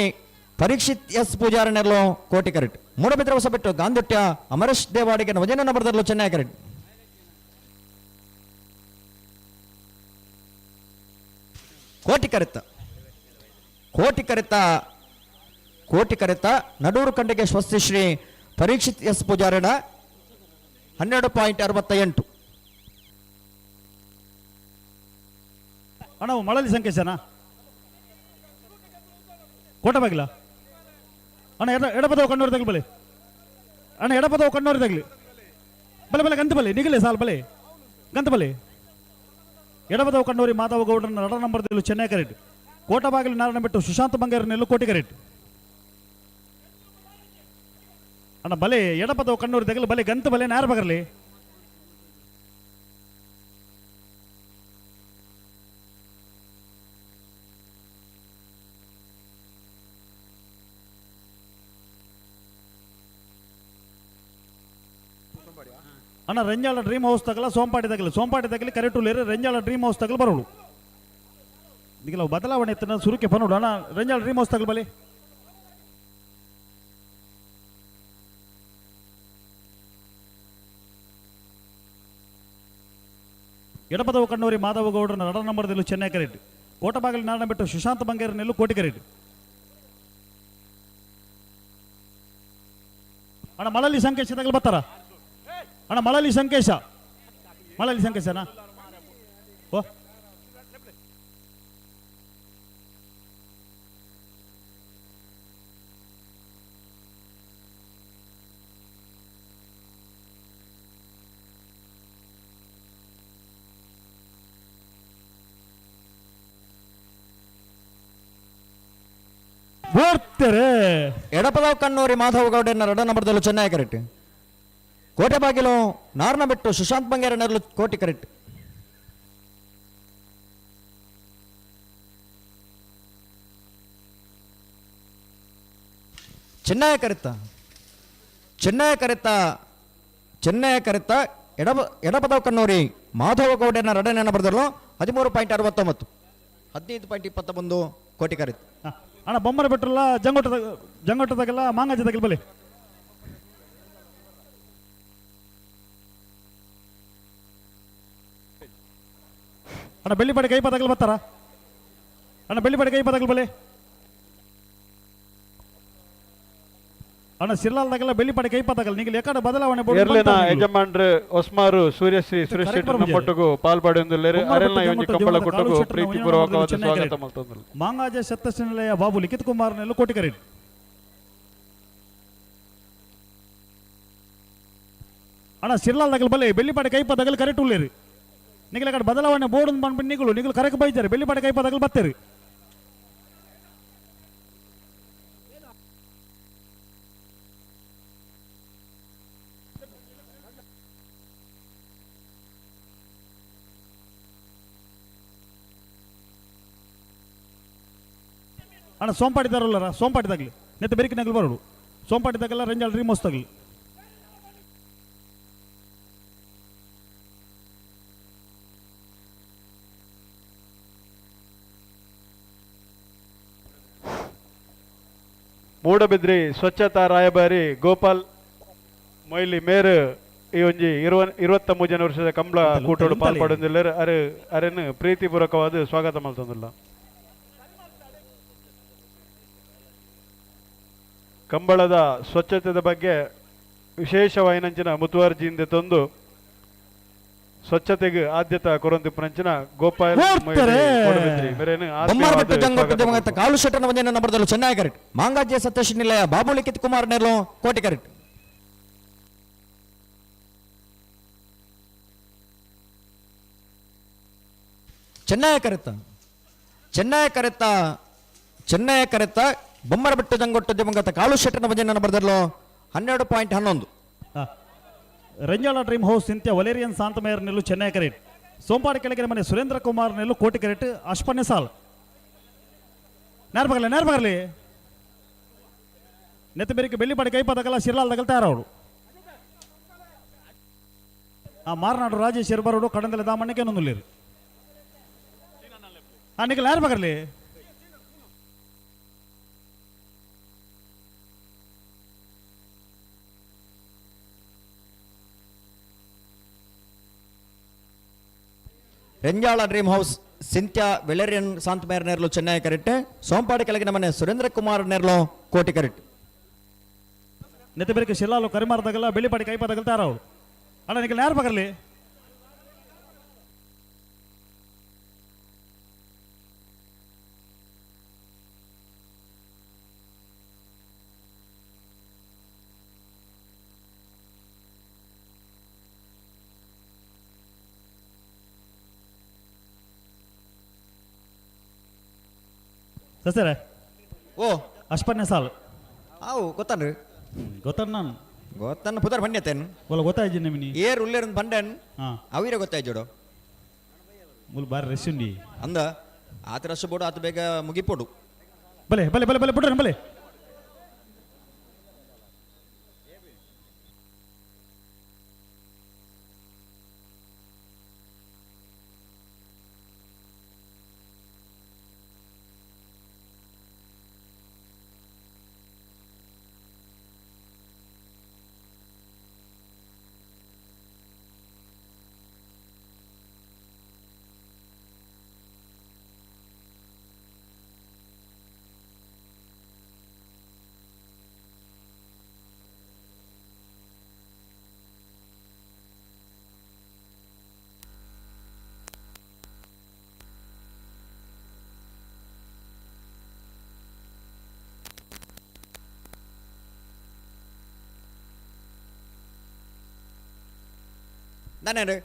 ಪರೀಕ್ಷಿತ್ ಎಸ್ ಪೂಜಾರಿ ನೆರಳು ಕೋಟಿ correct ಮೂಡಬಿದ್ರ Hosabettu ಗಾಂಧುಟ್ಯ Amaresh Devadiga ವಜನ ಬರೆದಲು Chennai correct Koti ಕರೆತ Nadur ಕಂಡಿಗೆ Swastishri Parikshith S ಪೂಜಾರಿನ 12.68 ಅಣ್ಣ ಮಳಲಿ ಸಂಕೇಶನ ಕೋಟ ಬಾಗಿಲ ಅಣ್ಣ ಎಡಪದವು ಕಣ್ಣೂರು ತಗಲಿ ಬಲೆ ಅಣ್ಣ ಎಡಪದವು ಕಣ್ಣೂರು ತಗಲಿ ಬಲೆ ಗಂತ ಬಲೆ ನಿಗಲೆ ಸಾಲ್ ಬಲೆ ಗಂತ ಬಲೆ ಎಡಪದವು ಕಣ್ಣೂರಿ ಮಾಧವ ಗೌಡನ ರಡ ನಂಬರ್ದಲ್ಲೂ ಚೆನ್ನೈ ಕರೆಕ್ಟ್ ಕೋಟ ಬಾಗಿಲು ನಾರಾಯಣ ಬಿಟ್ಟು ಸುಶಾಂತ್ ಬಂಗೇರನೆಲ್ಲೂ ಕೋಟಿ ಕರೆಕ್ಟ್ ಅಣ್ಣ ಬಲೆ ಎಡಪದವು ಕಣ್ಣೂರು ತಗಲಿ ಬಲೆ ಗಂತ ಬಲೆ ನಾರ ಬಗರ್ಲಿ ಅಣ್ಣ ರೆಂಜಾಳ ಡ್ರೀಮ್ ಹೌಸ್ ತಗಲ ಸೋಂಪಾಟಿ ತಗಲಿ ಕರೆಕ್ಟು ಲೇರೆ ರೆಂಜಾಳ ಡ್ರೀಮ್ ಹೌಸ್ ತಗಲು ಬರೋಳು ಈಗ ಬದಲಾವಣೆ ಇತ್ತು ಸುರುಕೆ ಪನೋಡು ಅಣ್ಣ ರೆಂಜಾಳ ಡ್ರೀಮ್ ಹೌಸ್ ತಗಲು ಬಲೆ ಎಡಪದವು ಕಣ್ಣೂರಿ ಮಾಧವ ಗೌಡರನ ರಡ ನಂಬರ್ದಲ್ಲೂ ಚೆನ್ನೈ ಕರೆಕ್ಟ್ ಕೋಟಬಾಗಿಲು ನಾರಾಯಣ ಬಿಟ್ಟು ಸುಶಾಂತ್ ಬಂಗೇರನೆಲ್ಲೂ ಕೋಟಿ ಕರೆಕ್ಟ್ ಅಣ್ಣ ಮಳಲಿ ಸಂಕೇಶ ತಗಲು ಬರ್ತಾರ ಅಣ್ಣ ಮಳಲಿ ಸಂಕೇಶನಾ ಓ ಎಡಪದವು ಕಣ್ಣೂರಿ ಮಾಧವ ಗೌಡನ ರಡ ನಂಬರ್ದಲ್ಲೂ ಚೆನ್ನೈ ಕರೆಕ್ಟ್ ಕೋಟೆ ಬಾಗಿಲು ನಾರ್ನ ಬಿಟ್ಟು ಸುಶಾಂತ್ ಬಂಗೇರ ನೆರಳು ಕೋಟಿ ಕರೆಕ್ಟ್ ಚೆನ್ನೈ ಕರೆತ ಎಡಪದವು ಕಣ್ಣೂರಿ ಮಾಧವ ಗೌಡನ ರಡ ನಂಬರ್ದಲ್ಲೂ 13.69 15.21 ಕೋಟಿ ಕರೆಕ್ಟ್ ಅಣ್ಣ ಬೊಮ್ಮರ ಬಿಟ್ರಲ್ಲ ಜಂಗೋಟದಾಗೆಲ್ಲ ಮಾಂಗಾಜಿ ತಗಲ್ ಬಲೆ ಅಣ್ಣ ಬೆಳ್ಳಿಪಾಡಿ ಕೈ ಪದಗಳು ಬರ್ತಾರ ಅಣ್ಣ ಬೆಳ್ಳಿಪಾಡಿ ಕೈ ಪದಗಳು ಬಲೆ ಅಣ್ಣ ಸಿರ್ಲಾಲ್ದಾಗೆಲ್ಲ ಬೆಳ್ಳಿಪಾಡಿ ಕೈ ಪದಗಳು ನಿಗಲಿ ಯಾಕಡೆ ಬದಲಾವಣೆ ಎರ್ಲಿನ ಯಜಮಾನ್ರು ಒಸ್ಮಾರು ಸೂರ್ಯಶ್ರೀ ಸುರೇಶ್ ಶೆಟ್ಟಿ ನಮ್ಮೊಟ್ಟಿಗೂ ಪಾಲ್ಪಡೆಯೊಂದಿಲ್ಲೇರು ಅರೆಲ್ಲ ಯೋಜನೆ ಕಂಬಳ ಕೊಟ್ಟಗೂ ಪ್ರೀತಿಪೂರ್ವಕವಾದ ಸ್ವಾಗತ ಮಾಡ್ತಂದ್ರು ಮಾಂಗಾಜ ಸತ್ತಶ್ರೀ ನಿಲಯ ಬಾಬು ಲಿಖಿತ್ ಕುಮಾರ್ನೆಲ್ಲೂ ಕೋಟಿ ಕರೆಕ್ಟ್ ಅಣ್ಣ ಸಿರ್ಲಾಲ್ದಾಗಲ್ ಬಲೆ ಬೆಳ್ಳಿಪಾಡಿ ಕೈ ಪದಗಳು ಕರೆಕ್ಟ್ ಉಳ್ಳೇರಿ ನಿಗಲ ಕಡೆ ಬದಲಾವಣೆ ಬೋರ್ಡ್ ಬಂದ್ಬಿಟ್ಟು ನಿಗಲು ಕರೆಕ್ಟ್ ಬೈತಾರೆ ಬೆಳ್ಳಿಪಾಡಿ ಕೈ ಪದಗಳು ಬರ್ತೇರಿ ಅಣ್ಣ ಸೋಂಪಾಟಿ ತರಲ್ಲರ ಸೋಂಪಾಟಿ ತಗಲಿ ನೆತ್ತ ಬೆರಿಕೆ ನಗಲು ಬರೋಡು ಸೋಂಪಾಟಿ ತಗಲ್ಲ ರೆಂಜಾಳ ಡ್ರೀಮ್ ಹೌಸ್ ತಗಲಿ ಮೂಡಬಿದ್ರಿ ಸ್ವಚ್ಛತಾ ರಾಯಭಾರಿ ಗೋಪಾಲ್ ಮೊಯ್ಲಿ ಮೇರ್ ಈ ಒಂಜಿ 23 ವರ್ಷದ ಕಂಬಳ ಕೂಟೋಡು ಪಾಲ್ಪಡೊಂದಿಲ್ಲ ಅರೆನ್ ಪ್ರೀತಿಪೂರ್ವಕವಾದ ಸ್ವಾಗತ ಮಲ್ತೊಂದುಲ್ಲ. ಕಂಬಳದ ಸ್ವಚ್ಛತೆದ ಬಗ್ಗೆ ವಿಶೇಷವಾಯಿನಂಚಿನ ಮುತುವರ್ಜಿಯಿಂದ ತಂದು ಸ್ವಚ್ಛತೆಗೆ ಆದ್ಯತೆ ಕೊರೊಂದಿಪ್ಪನಂಚಿನ ಗೋಪಾಲ್ ಕಾಲು ಶೆಟ್ಟನ ಒಂದಿನ ನಂಬರ್ದಲ್ಲೂ ಚೆನ್ನೈ ಕರೆಕ್ಟ್ ಮಾಂಗಾಜ್ಯ ಸತೀಶ್ ನಿಲಯ ಬಾಬು ಲಿಖಿತ್ ಕುಮಾರ್ ನೆರ್ಲು ಕೋಟಿ ಕರೆಕ್ಟ್. ಚೆನ್ನೈ ಕರೆತ ಬೊಮ್ಮರಬೆಟ್ಟು ಜಂಗೊಟ್ಟು ದಿವಂಗತ ಕಾಲು ಶೆಟ್ಟನ ಒಂದಿನ ನಂಬರ್ದಲ್ಲೂ 12.11. ರಂಜಾಳ ಡ್ರೀಮ್ ಹೌಸ್ ಸಿಂತ್ಯ ವಲೇರಿಯನ್ ಶಾಂತಮೇಯರ್ ನೆಲ್ಲು ಚೆನ್ನೈ ಕರೆಕ್ಟ್. ಸೋಂಪಾಡಿ ಕೆಳಗಿನ ಮನೆ ಸುರೇಂದ್ರ ಕುಮಾರ್ ನೆಲ್ಲು ಕೋಟಿ ಕರೆಕ್ಟ್. ಅಶ್ಪನ್ಯ ಸಾಲ್ ನೇರ್ಬಗಲಿ ನೆತ್ತ ಬೇರಿಗೆ ಬೆಳ್ಳಿಪಾಡಿ ಕೈಪದಕಲ್ಲ ಶಿರ್ಲಾಲ್ ತಗಲ್ತಾ ಅವರು ಆ ಮಾರನಾಡು ರಾಜೇಶ್ ಇರ್ಬಾರೋಡು ಕಡಂದಲೆ ದಾಮಣ್ಣಕ್ಕೆ ನೊಂದುಲ್ಲಿರು ಆ ನಿಖಲ್ ನೇರ್ಬಗಲಿ Renjala dream house Cynthia Valerian ಶಾಂತಮೇಯರ್ ನೆರ್ಲು ಚೆನ್ನೈ ಕರೆಕ್ಟ್. ಸೋಂಪಾಡಿ ಕೆಳಗಿನ ಮನೆ ಸುರೇಂದ್ರ ಕುಮಾರ್ ನೆರ್ಲು ಕೋಟಿ ಕರೆಕ್ಟ್. ನೆತ್ತ ಬೇರಿಗೆ ಶಿರ್ಲಾಲು ಕರಿಮಾರದಾಗಲ್ಲ ಬೆಳ್ಳಿಪಾಡಿ ಕೈಪದಗಲ್ತಾರ ಅವರು ಅಣ್ಣ ನಿಖಲ್ ನೇರ್ಬಗಲಿ ಸಸರೆ ಓ ಅಶ್ಪನ್ಯ ಸಾಲ್ ಅವು ಗೊತ್ತನ್ರಿ ಗೊತ್ತಣ್ಣ ನಾನು ಗೊತ್ತನ್ನ ಪುದರ್ ಬನ್ಯತೇನು ಒಲ್ಲ ಗೊತ್ತಾಯ್ತು ನಿಮ್ನಿ ಏರ್ ಉಲ್ಲೇರನ್ ಬಂಡನ್ ಹಾಂ ಅವಿರ ಗೊತ್ತಾಯ್ತು ಜೋಡು ಮುಲ್ ಬಾರಿ ರಶ್ ಉಂಡಿ ಅಂದ ಆತ ರಶ್ ಬೋಡು ಆತ ಬೇಗ ಮುಗಿಪೋಡು ಬಲೆ ಬಲೆ ಬಲೆ ಬಲೆ ಬಿಡ್ರಿ ಬಲೆ ನಾನೇನು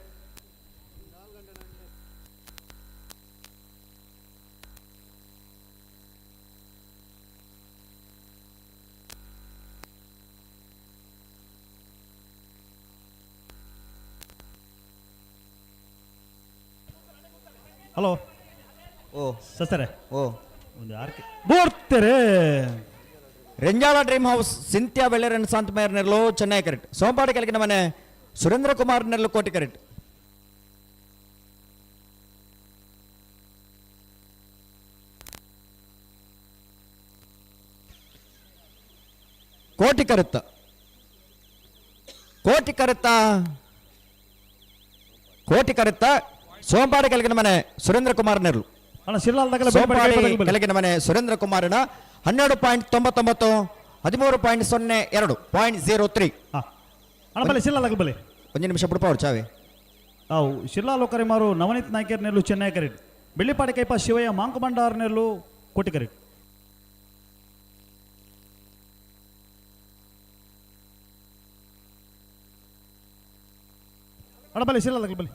ಹಲೋ ಓ ಸಸರೆ ಓ ಒಂದು ಆರ್ಕೆ ಬೋರ್ತೆರೆ Renjala dream house Cynthia Valerian ಶಾಂತಮೇಯರ್ ನೆರ್ಲು ಚೆನ್ನೈ ಕರೆಕ್ಟ್. ಸೋಂಪಾಡಿ ಕೆಳಗಿನ ಮನೆ ಸುರೇಂದ್ರ ಕುಮಾರ್ ನೆರ್ಲು ಕೋಟಿ ಕರೆಕ್ಟ್. ಕೋಟಿ ಕರೆತ್ತ ಸೋಂಪಾಡಿ ಕೆಳಗಿನ ಮನೆ ಸುರೇಂದ್ರ ಕುಮಾರ್ ನೆರ್ಲು ಕೆಳಗಿನ ಮನೆ ಸುರೇಂದ್ರ ಕುಮಾರನ 12.99 13.02.03 ಒಂದು ನಿಮಿಷ ಬಿಡಪ್ಪ ಅವ್ರು ಚಾವೆ ಅವು ಶಿರ್ಲಾಲು ಕರಿಮಾರು ನವನೀತ್ ನಾಯ್ಕರ್ ನೆಲ್ಲು ಚೆನ್ನೈ ಕರೆಕ್ಟ್. ಬೆಳ್ಳಿಪಾಡಿ ಕೈಪ ಶಿವಯ್ಯ ಮಾಂಕಮಂಡಾರ್ ನೆಲ್ಲು ಕೋಟಿ ಕರೆಕ್ಟ್. ಅಣಬಲಿ ಶಿರ್ಲಾಲ್ ಬಲಿ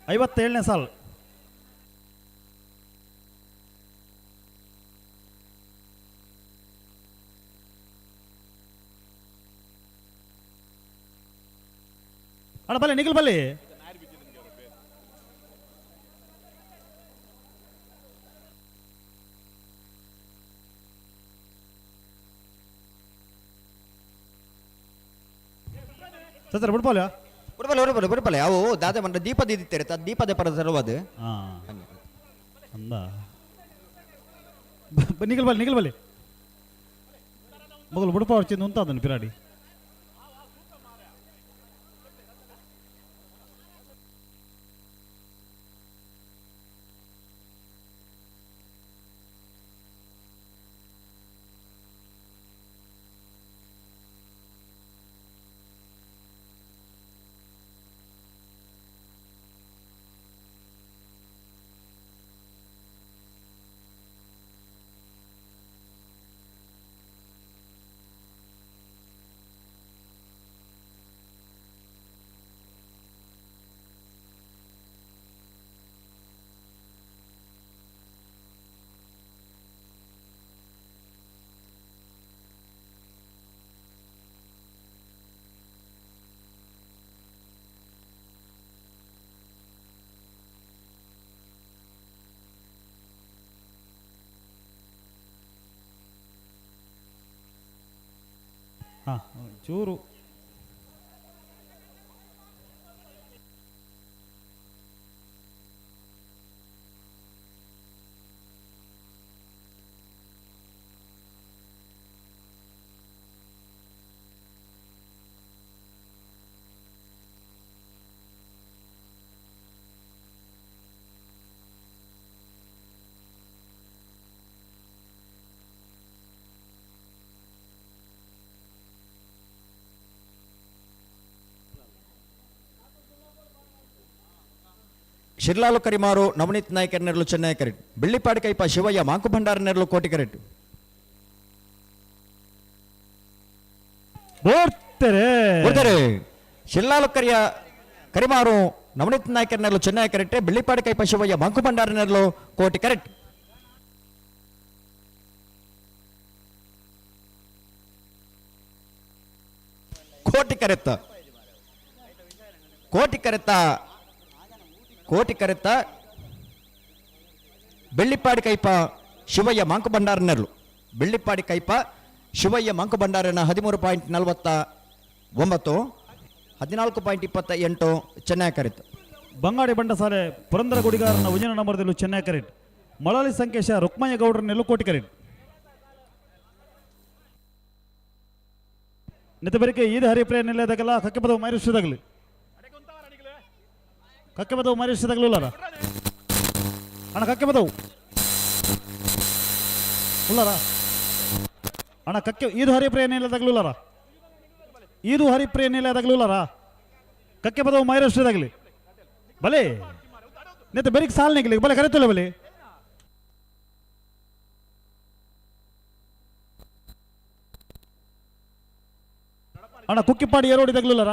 57ನೇ ಸಾಲ್ ಅಣ್ಣ ಬಲ್ಲಿ ನಿಖಿಲ್ ಬಲ್ಲಿ ಸರ್ ಬಿಡ್ಬೋಲ್ಲ ಬಿಡ್ಬಲ್ಲ ಅವು ದಾದೆ ಮಂಡ ದೀಪದ ಇದಿತ್ತೇರೆ ದೀಪದ ಪರ ತರುವುದು ಅಂದ ನಿಗಲ್ಬಲ್ಲಿ ಮೊಗಲು ಬುಡಪ వచ్చింది ఉంటుందండి పిరాడి ಚೂರು ಶಿರ್ಲಾಲು ಕರಿಮಾರು ನವನೀತ್ ನಾಯ್ಕರ್ ನೆರಳು ಚೆನ್ನೈ ಕರೆಟ್ ಬೆಳ್ಳಿಪಾಡಿ ಕೈಪ ಶಿವಯ್ಯ ಮಾಂಕು ಭಂಡಾರ ನೆರಳು ಕೋಟಿ ಕರೆಟ್ ಶಿರ್ಲಾಲು ಕರಿಮಾರು ನವನೀತ್ ನಾಯ್ಕರ್ ನೆರಳು ಚೆನ್ನೈ ಕರೆಟ್ ಬೆಳ್ಳಿಪಾಡಿ ಕೈಪ ಶಿವಯ್ಯ ಮಾಂಕು ಭಂಡಾರ ನೆರಳು ಕೋಟಿ ಕರೆಟ್ ಕೋಟಿ ಕರೆತ್ತ ಬೆಳ್ಳಿಪಾಡಿ ಕೈಪ ಶಿವಯ್ಯ ಮಾಂಕು ಭಂಡಾರ ನೆರಳು ಬೆಳ್ಳಿಪಾಡಿ ಕೈಪ ಶಿವಯ್ಯ ಮಾಂಕು ಭಂಡಾರನ 13.49 14.28 ಚೆನ್ನೈ ಕರೆತ್ ಬಂಗಾಡಿ ಬಂಡಸಾಲೆ ಪುರಂದರ ಗುಡಿಗಾರನ ಉಜಿನ ನಂಬರ್ದಲ್ಲೂ ಚೆನ್ನೈ ಕರೆಟ್ ಮಳಲಿ ಸಂಕೇಶ ರುಕ್ಮಯ್ಯ ಗೌಡರ ನೆರಳು ಕೋಟಿ ಕರೆಟ್ ನೆತಬರಿಕೆ ಈದ್ ಹರಿಪ್ರಿಯ ನಿಲ್ಲದಾಗಲ್ಲ ಕಕ್ಕೆ ಬದವು ಮೈರಿಸದಾಗಲಿ ಕಕ್ಕೆ ಬದವು ಮೈರಿಸದಾಗಲಿಲ್ಲ ಅಣ್ಣ ಕಕ್ಕೆ ಬದವು ಉಳ್ಳಾರ ಅಣ್ಣ ಕಕ್ಕೆ ಈದು ಹರಿಪ್ರಿಯ ನಿಲ್ಲದಾಗಲಿಲ್ಲರ ಈದು ಹರಿಪ್ರಿಯ ನಿಲ್ಲದಾಗಲಿಲ್ಲರ ಕಕ್ಕೆ ಬದವು ಮೈರಿಸದಾಗಲಿ ಭಲೆ ನೆತ ಬೆರಿಕ್ ಸಾಲ್ ನಿಗಲಿ ಭಲೆ ಕರೆತಲ್ಲ ಬಲೆ ಅಣ್ಣ ಕುಕ್ಕಿಪಾಡಿ ಏರೋಡಿ ತಗಲಿಲ್ಲರ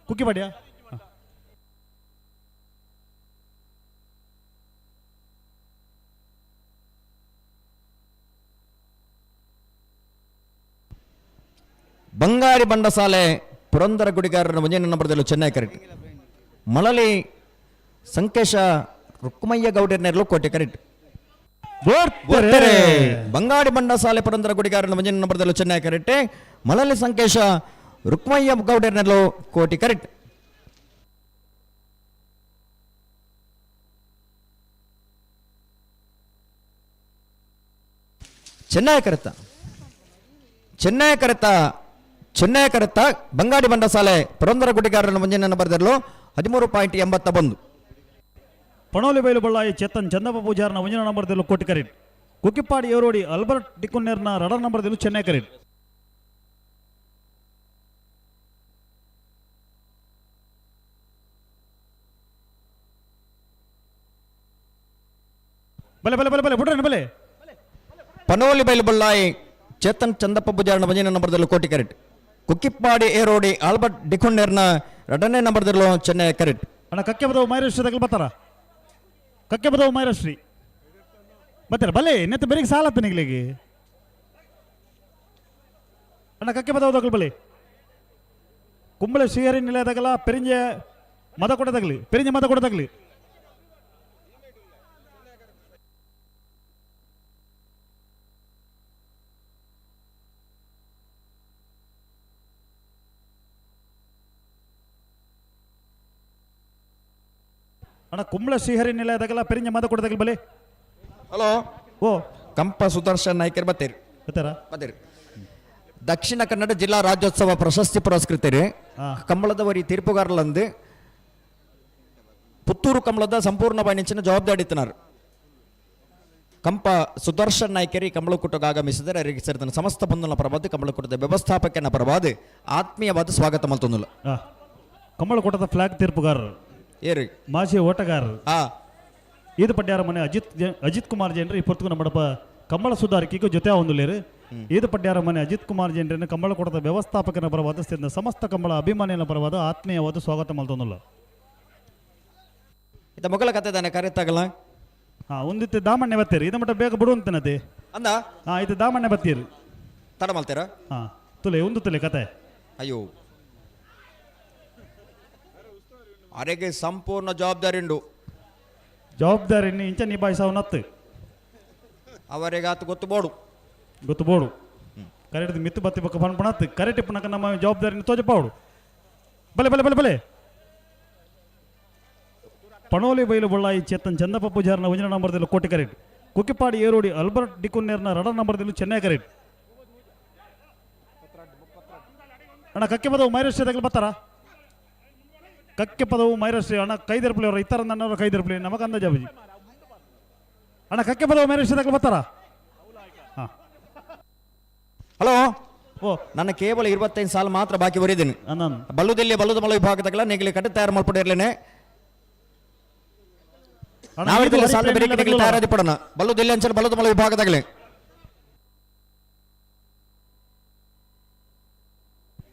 ಕುಕ್ಕಿಪಾಡಿಯಾ ಬಂಗಾರಿ ಬಂಡಸಾಲೆ ಪುರಂದರ ಗುಡಿಗಾರನ ಮುಂಜಿನ ನಂಬರ್ದಲ್ಲೂ ಚೆನ್ನೈ ಕರೆಟ್ ಮಳಲಿ ಸಂಕೇಶ ರುಕ್ಮಯ್ಯ ಗೌಡರ ನೆರಳು ಕೋಟೆ ಕರೆಟ್ ಬಂಗಾಡಿ ಬಂಡಸಾಲೆ ಪುರಂದರ ಗುಡಿಗಾರನ ಮುಂಜಿನ ನಂಬರ್ದಲ್ಲೂ ಚೆನ್ನೈ ಕರೆಟ್ ಮಳಲಿ ಸಂಕೇಶ ರುಕ್ಮಯ್ಯ ಗೌಡರ ನೆರಳು ಕೋಟಿ ಕರೆಟ್ ಚೆನ್ನೈ ಕರೆತ ಬಂಗಾಡಿ ಬಂಡಸಾಲೆ ಪುರಂದರ ಗುಡಿಗಾರನ ಮುಂಜಿನ ನಂಬರ್ದಲ್ಲೂ 13.81 ಪಣೋಲಿ ಬೈಲು ಬಳ್ಳಾಯಿ ಚೇತನ್ ಚಂದಪ್ಪ ಪೂಜಾರನ ಮುಂಜಿನ ನಂಬರ್ದಲ್ಲೂ ಕೋಟಿ correct Kukkipadi ಏರೋಡಿ Albert ಡಿಕುನ್ನೇರ್ನ ರಡರ್ ನಂಬರ್ದಲ್ಲೂ Chennai correct ಬಲೆ ಬಲೆ ಬಲೆ ಬಲೆ ಬಿಡ್ರಿ ಬಲೆ ಪನೋಲಿ ಬೈಲು ಬಳ್ಳಾಯಿ ಚೇತನ್ ಚಂದಪ್ಪ ಪೂಜಾರನ ಮುಂಜಿನ ನಂಬರ್ದಲ್ಲೂ ಕೋಟಿ ಕರೆಟ್ ಕುಕ್ಕಿಪ್ಪಾಡಿ ಏರೋಡಿ ಆಲ್ಬರ್ಟ್ ಡಿಕುನ್ನೇರ್ನ ಎರಡನೇ ನಂಬರ್ದಲ್ಲೂ ಚೆನ್ನೈ ಕರೆಟ್ ಅಣ್ಣ ಕಕ್ಕೆ ಬದವು ಮೈರಶ್ರೀದಾಗ ಬರ್ತಾರ ಕಕ್ಕೆ ಬದವು ಮೈರಶ್ರೀ ಬರ್ತಾರ ಬಲೆ ನೆತ್ತ ಬೆರಿಗೆ ಸಾಲತ್ತ ನಿಗ್ಲಿಗೆ ಅಣ್ಣ ಕಕ್ಕೆ ಬದವು ತಗಲ್ ಬಲೆ ಕುಂಬಳೆ ಶ್ರೀಹರಿ ನಿಲಯದಾಗಲ್ಲ ಪೆರಿಂಜೆ ಮದ ಕೊಡದಾಗಲಿ ಪೆರಿಂಜೆ ಮದ ಕೊಡದಾಗಲಿ ಅಣ್ಣ ಕುಂಬಳ ಶ್ರೀಹರಿ ನಿಲಯದಾಗಲ್ಲ ಪೆರಿಂಜೆ ಮದ ಕೊಡದಾಗಲಿ ಬಲೆ ಹಲೋ ಓ ಕಂಪ ಸುದರ್ಶನ್ ನಾಯ್ಕರ್ ಬತ್ತೇರಿ ಗೊತ್ತಾರ ಬತ್ತೇರಿ. ದಕ್ಷಿಣ ಕನ್ನಡ ಜಿಲ್ಲಾ ರಾಜ್ಯೋತ್ಸವ ಪ್ರಶಸ್ತಿ ಪುರಸ್ಕೃತರು ಕಂಬಳದವರಿ ತೀರ್ಪುಗಾರಲಂದು ಪುತ್ತೂರು ಕಂಬಳದ ಸಂಪೂರ್ಣ ಪಯಣಿಂಚಿನ ಜವಾಬ್ದಾರಿ ಇತ್ತಿನಾರು ಕಂಪ ಸುದರ್ಶನ್ ನಾಯ್ಕರಿ ಕಂಬಳಕೂಟಕ್ಕೆ ಆಗಮಿಸಿದರೆ ಅವರಿಗೆ ಸೇರಿದ ಸಮಸ್ತ ಬಂಧುನ ಪರವಾದ ಕಂಬಳಕೂಟದ ವ್ಯವಸ್ಥಾಪಕನ ಪರವಾದ ಆತ್ಮೀಯವಾದ ಸ್ವಾಗತ ಮಲ್ತೊಂದುಲ್ಲ. ಕಂಬಳಕೂಟದ ಫ್ಲಾಗ್ ತೀರ್ಪುಗಾರರು ಏರಿ ಮಾಜಿ ಓಟಗಾರರು ಈದು ಪಡ್ಯಾರ ಮನೆ ಅಜಿತ್ ಕುಮಾರ್ ಜೈನ್ರಿ ಪೊರ್ತುಕು ನಮ್ಮಡಪ ಕಂಬಳ ಸುಧಾರಿಕೆಗೂ ಜೊತೆ ಹೊಂದಲೇರು. ಈದು ಪಡ್ಯಾರ ಮನೆ ಅಜಿತ್ ಕುಮಾರ್ ಜೈನ್ರನ್ನು ಕಂಬಳಕೂಟದ ವ್ಯವಸ್ಥಾಪಕನ ಪರವಾದ ಸೇರಿದ ಸಮಸ್ತ ಕಂಬಳ ಅಭಿಮಾನಿಯ ಪರವಾದ ಆತ್ಮೀಯವಾದ ಸ್ವಾಗತ ಮಲ್ತೊಂದುಲ್ಲ. ಇತ್ತ ಮೊಗಲ ಕತೆ ತಾನೆ ಕರೆತಾಗಲ್ಲ ಒಂದಿತ್ತು ದಾಮಣ್ಣೆ ಬತ್ತೀರಿ ಇದು ಮಟ್ಟ ಬೇಗ ಬಿಡುವಂತನತೆ ಅಂದ ಇದು ದಾಮಣ್ಣೆ ಬತ್ತೀರಿ ತಡ ಮಲ್ತೀರ ತುಲೆ ಒಂದು ತುಲೆ ಕತೆ ಅಯ್ಯೋ ಅರೆಗೆ ಸಂಪೂರ್ಣ ಜವಾಬ್ದಾರಿ ಉಂಡು ಜವಾಬ್ದಾರಿ ಇಂಚ ನಿಭಾಯಿಸವನತ್ತು ಅವರಿಗೆ ಆತು ಗೊತ್ತು ಬೋಡು ಕರೆಕ್ಟ್ ಮಿತ್ತು ಬತ್ತಿ ಬಕ್ಕ ಪಣಪಣತ್ತು ಕರೆಕ್ಟ್ ಪಣಕ ನಮ್ಮ ಜವಾಬ್ದಾರಿ ತೋಜಪಾಡು ಬಲೆ ಬಲೆ ಬಲೆ ಬಲೆ ಪಣೋಲಿ ಬೈಲು ಬಳ್ಳಾಯಿ ಚೇತನ್ ಚಂದಪ್ಪ ಪೂಜಾರನ 1 ನಂಬರ್ದಲ್ಲಿ ಕೋಟಿ correct Kukkipadi ಏರೋಡಿ Albert ಡಿಕುನ್ನೇರ್ನ 2 ನಂಬರ್ದಲ್ಲಿ Chennai correct ಅಣ್ಣ ಕಕ್ಕೆ ಪದವು ಮೈರಶ್ರೀ ಬರ್ತಾರ ಕಕ್ಕೆ ಪದವು ಮೈರಶ್ರೀ ಅಣ್ಣ ಕೈದರ್ಪಲಿ ಅವರ ಇತರ ನನ್ನವರ ಕೈದರ್ಪಲಿ ನಮಗ ಅಂದಾಜಾಬಜಿ ಅಣ್ಣ ಕಕ್ಕೆ ಪದವು ಮೈರಶ್ರೀ ಬರ್ತಾರ ಹಲೋ ನನ್ನ ಕೇವಲ 25 ಸಾಲ ಮಾತ್ರ ಬಾಕಿ ಬರೀದ್ದೀನಿ ಬಲ್ಲುದಲ್ಲಿ ಬಲ್ಲುದ ಮಳ ವಿಭಾಗದಾಗಲ ನೆಗಲಿ ಕಟ್ಟ ತಯಾರು ಮಾಡ್ಕೊಂಡಿರ್ಲೇನೆ ನಾವಿರ್ತಿಲ್ಲ ಸಾಲ ಬೇರೆ ನೆಗಲಿ ತಯಾರಾದಿ ಪಡೋಣ ಬಲ್ಲುದಲ್ಲಿ ಅಂಚಲ ಬಲ್ಲುದ ಮಳ ವಿಭಾಗದಾಗಲೇ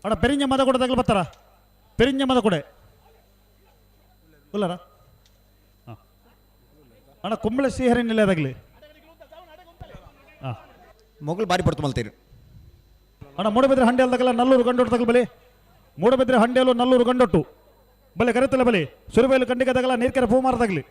ಅಣ್ಣ ಪೆರಿಂಜ ಮದ ಕೊಡದಾಗಲ ಬರ್ತಾರ ಪೆರಿಂಜ ಮದ ಕೊಡೆ ಉಲ್ಲರ ಅಣ್ಣ ಕುಂಬಳ ಶ್ರೀಹರಿ ನಿಲ್ಲದಾಗಲಿ ಮೊಗಲು ಬಾರಿ ಪಡ್ತು ಮಲ್ತೀರಿ ಅಣ್ಣ ಮೂಡಬಿದ್ರೆ ಹಂಡೆ ಅಲ್ದಾಗಲ್ಲ ನಲ್ಲೂರು ಗಂಡೊಟ್ಟು ತಗಲ್ ಬಲೆ ಮೂಡಬಿದ್ರೆ ಹಂಡೆಯಲ್ಲೂ ನಲ್ಲೂರು ಗಂಡೊಟ್ಟು ಬಲೆ ಕರೆತಲ್ಲ ಬಲೆ ಸುರುಬೈಲು ಕಂಡಿಗದಾಗಲ್ಲ ನೀರ್ಕೆರೆ ಪೂ ಮಾರದಾಗಲಿ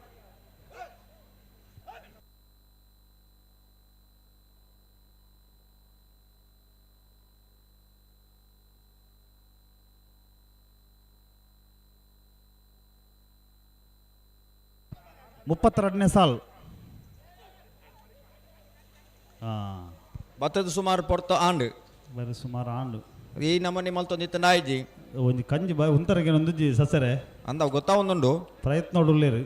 ಮುಪ್ಪತ್ತೆರಡನೇ ಸಾಲ್ ಬತ್ತದ ಸುಮಾರು ಪೊರ್ತು ಆಂಡು ಬರೀ ಸುಮಾರು ಆಂಡು ಈ ನಮ್ಮನೆ ಮಲ್ತೊಂದಿತ್ತ ನಾಯಿಜಿ ಒಂದು ಕಂಜಿ ಬಾ ಉಂತರಗೆ ಒಂದು ಸಸರೆ ಅಂದ ಗೊತ್ತಾ ಒಂದುಂಡು ಪ್ರಯತ್ನ ನೋಡುಲ್ಲೇರು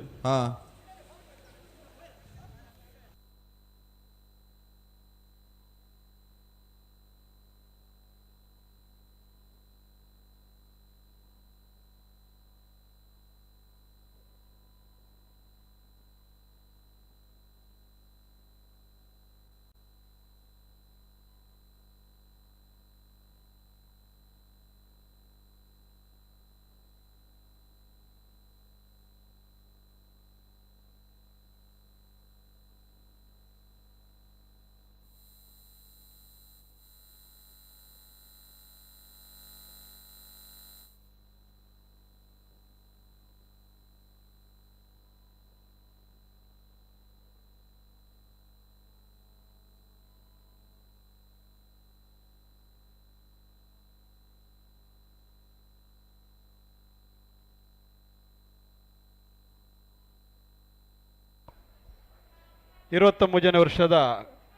ಮೂಜನೇ ವರ್ಷದ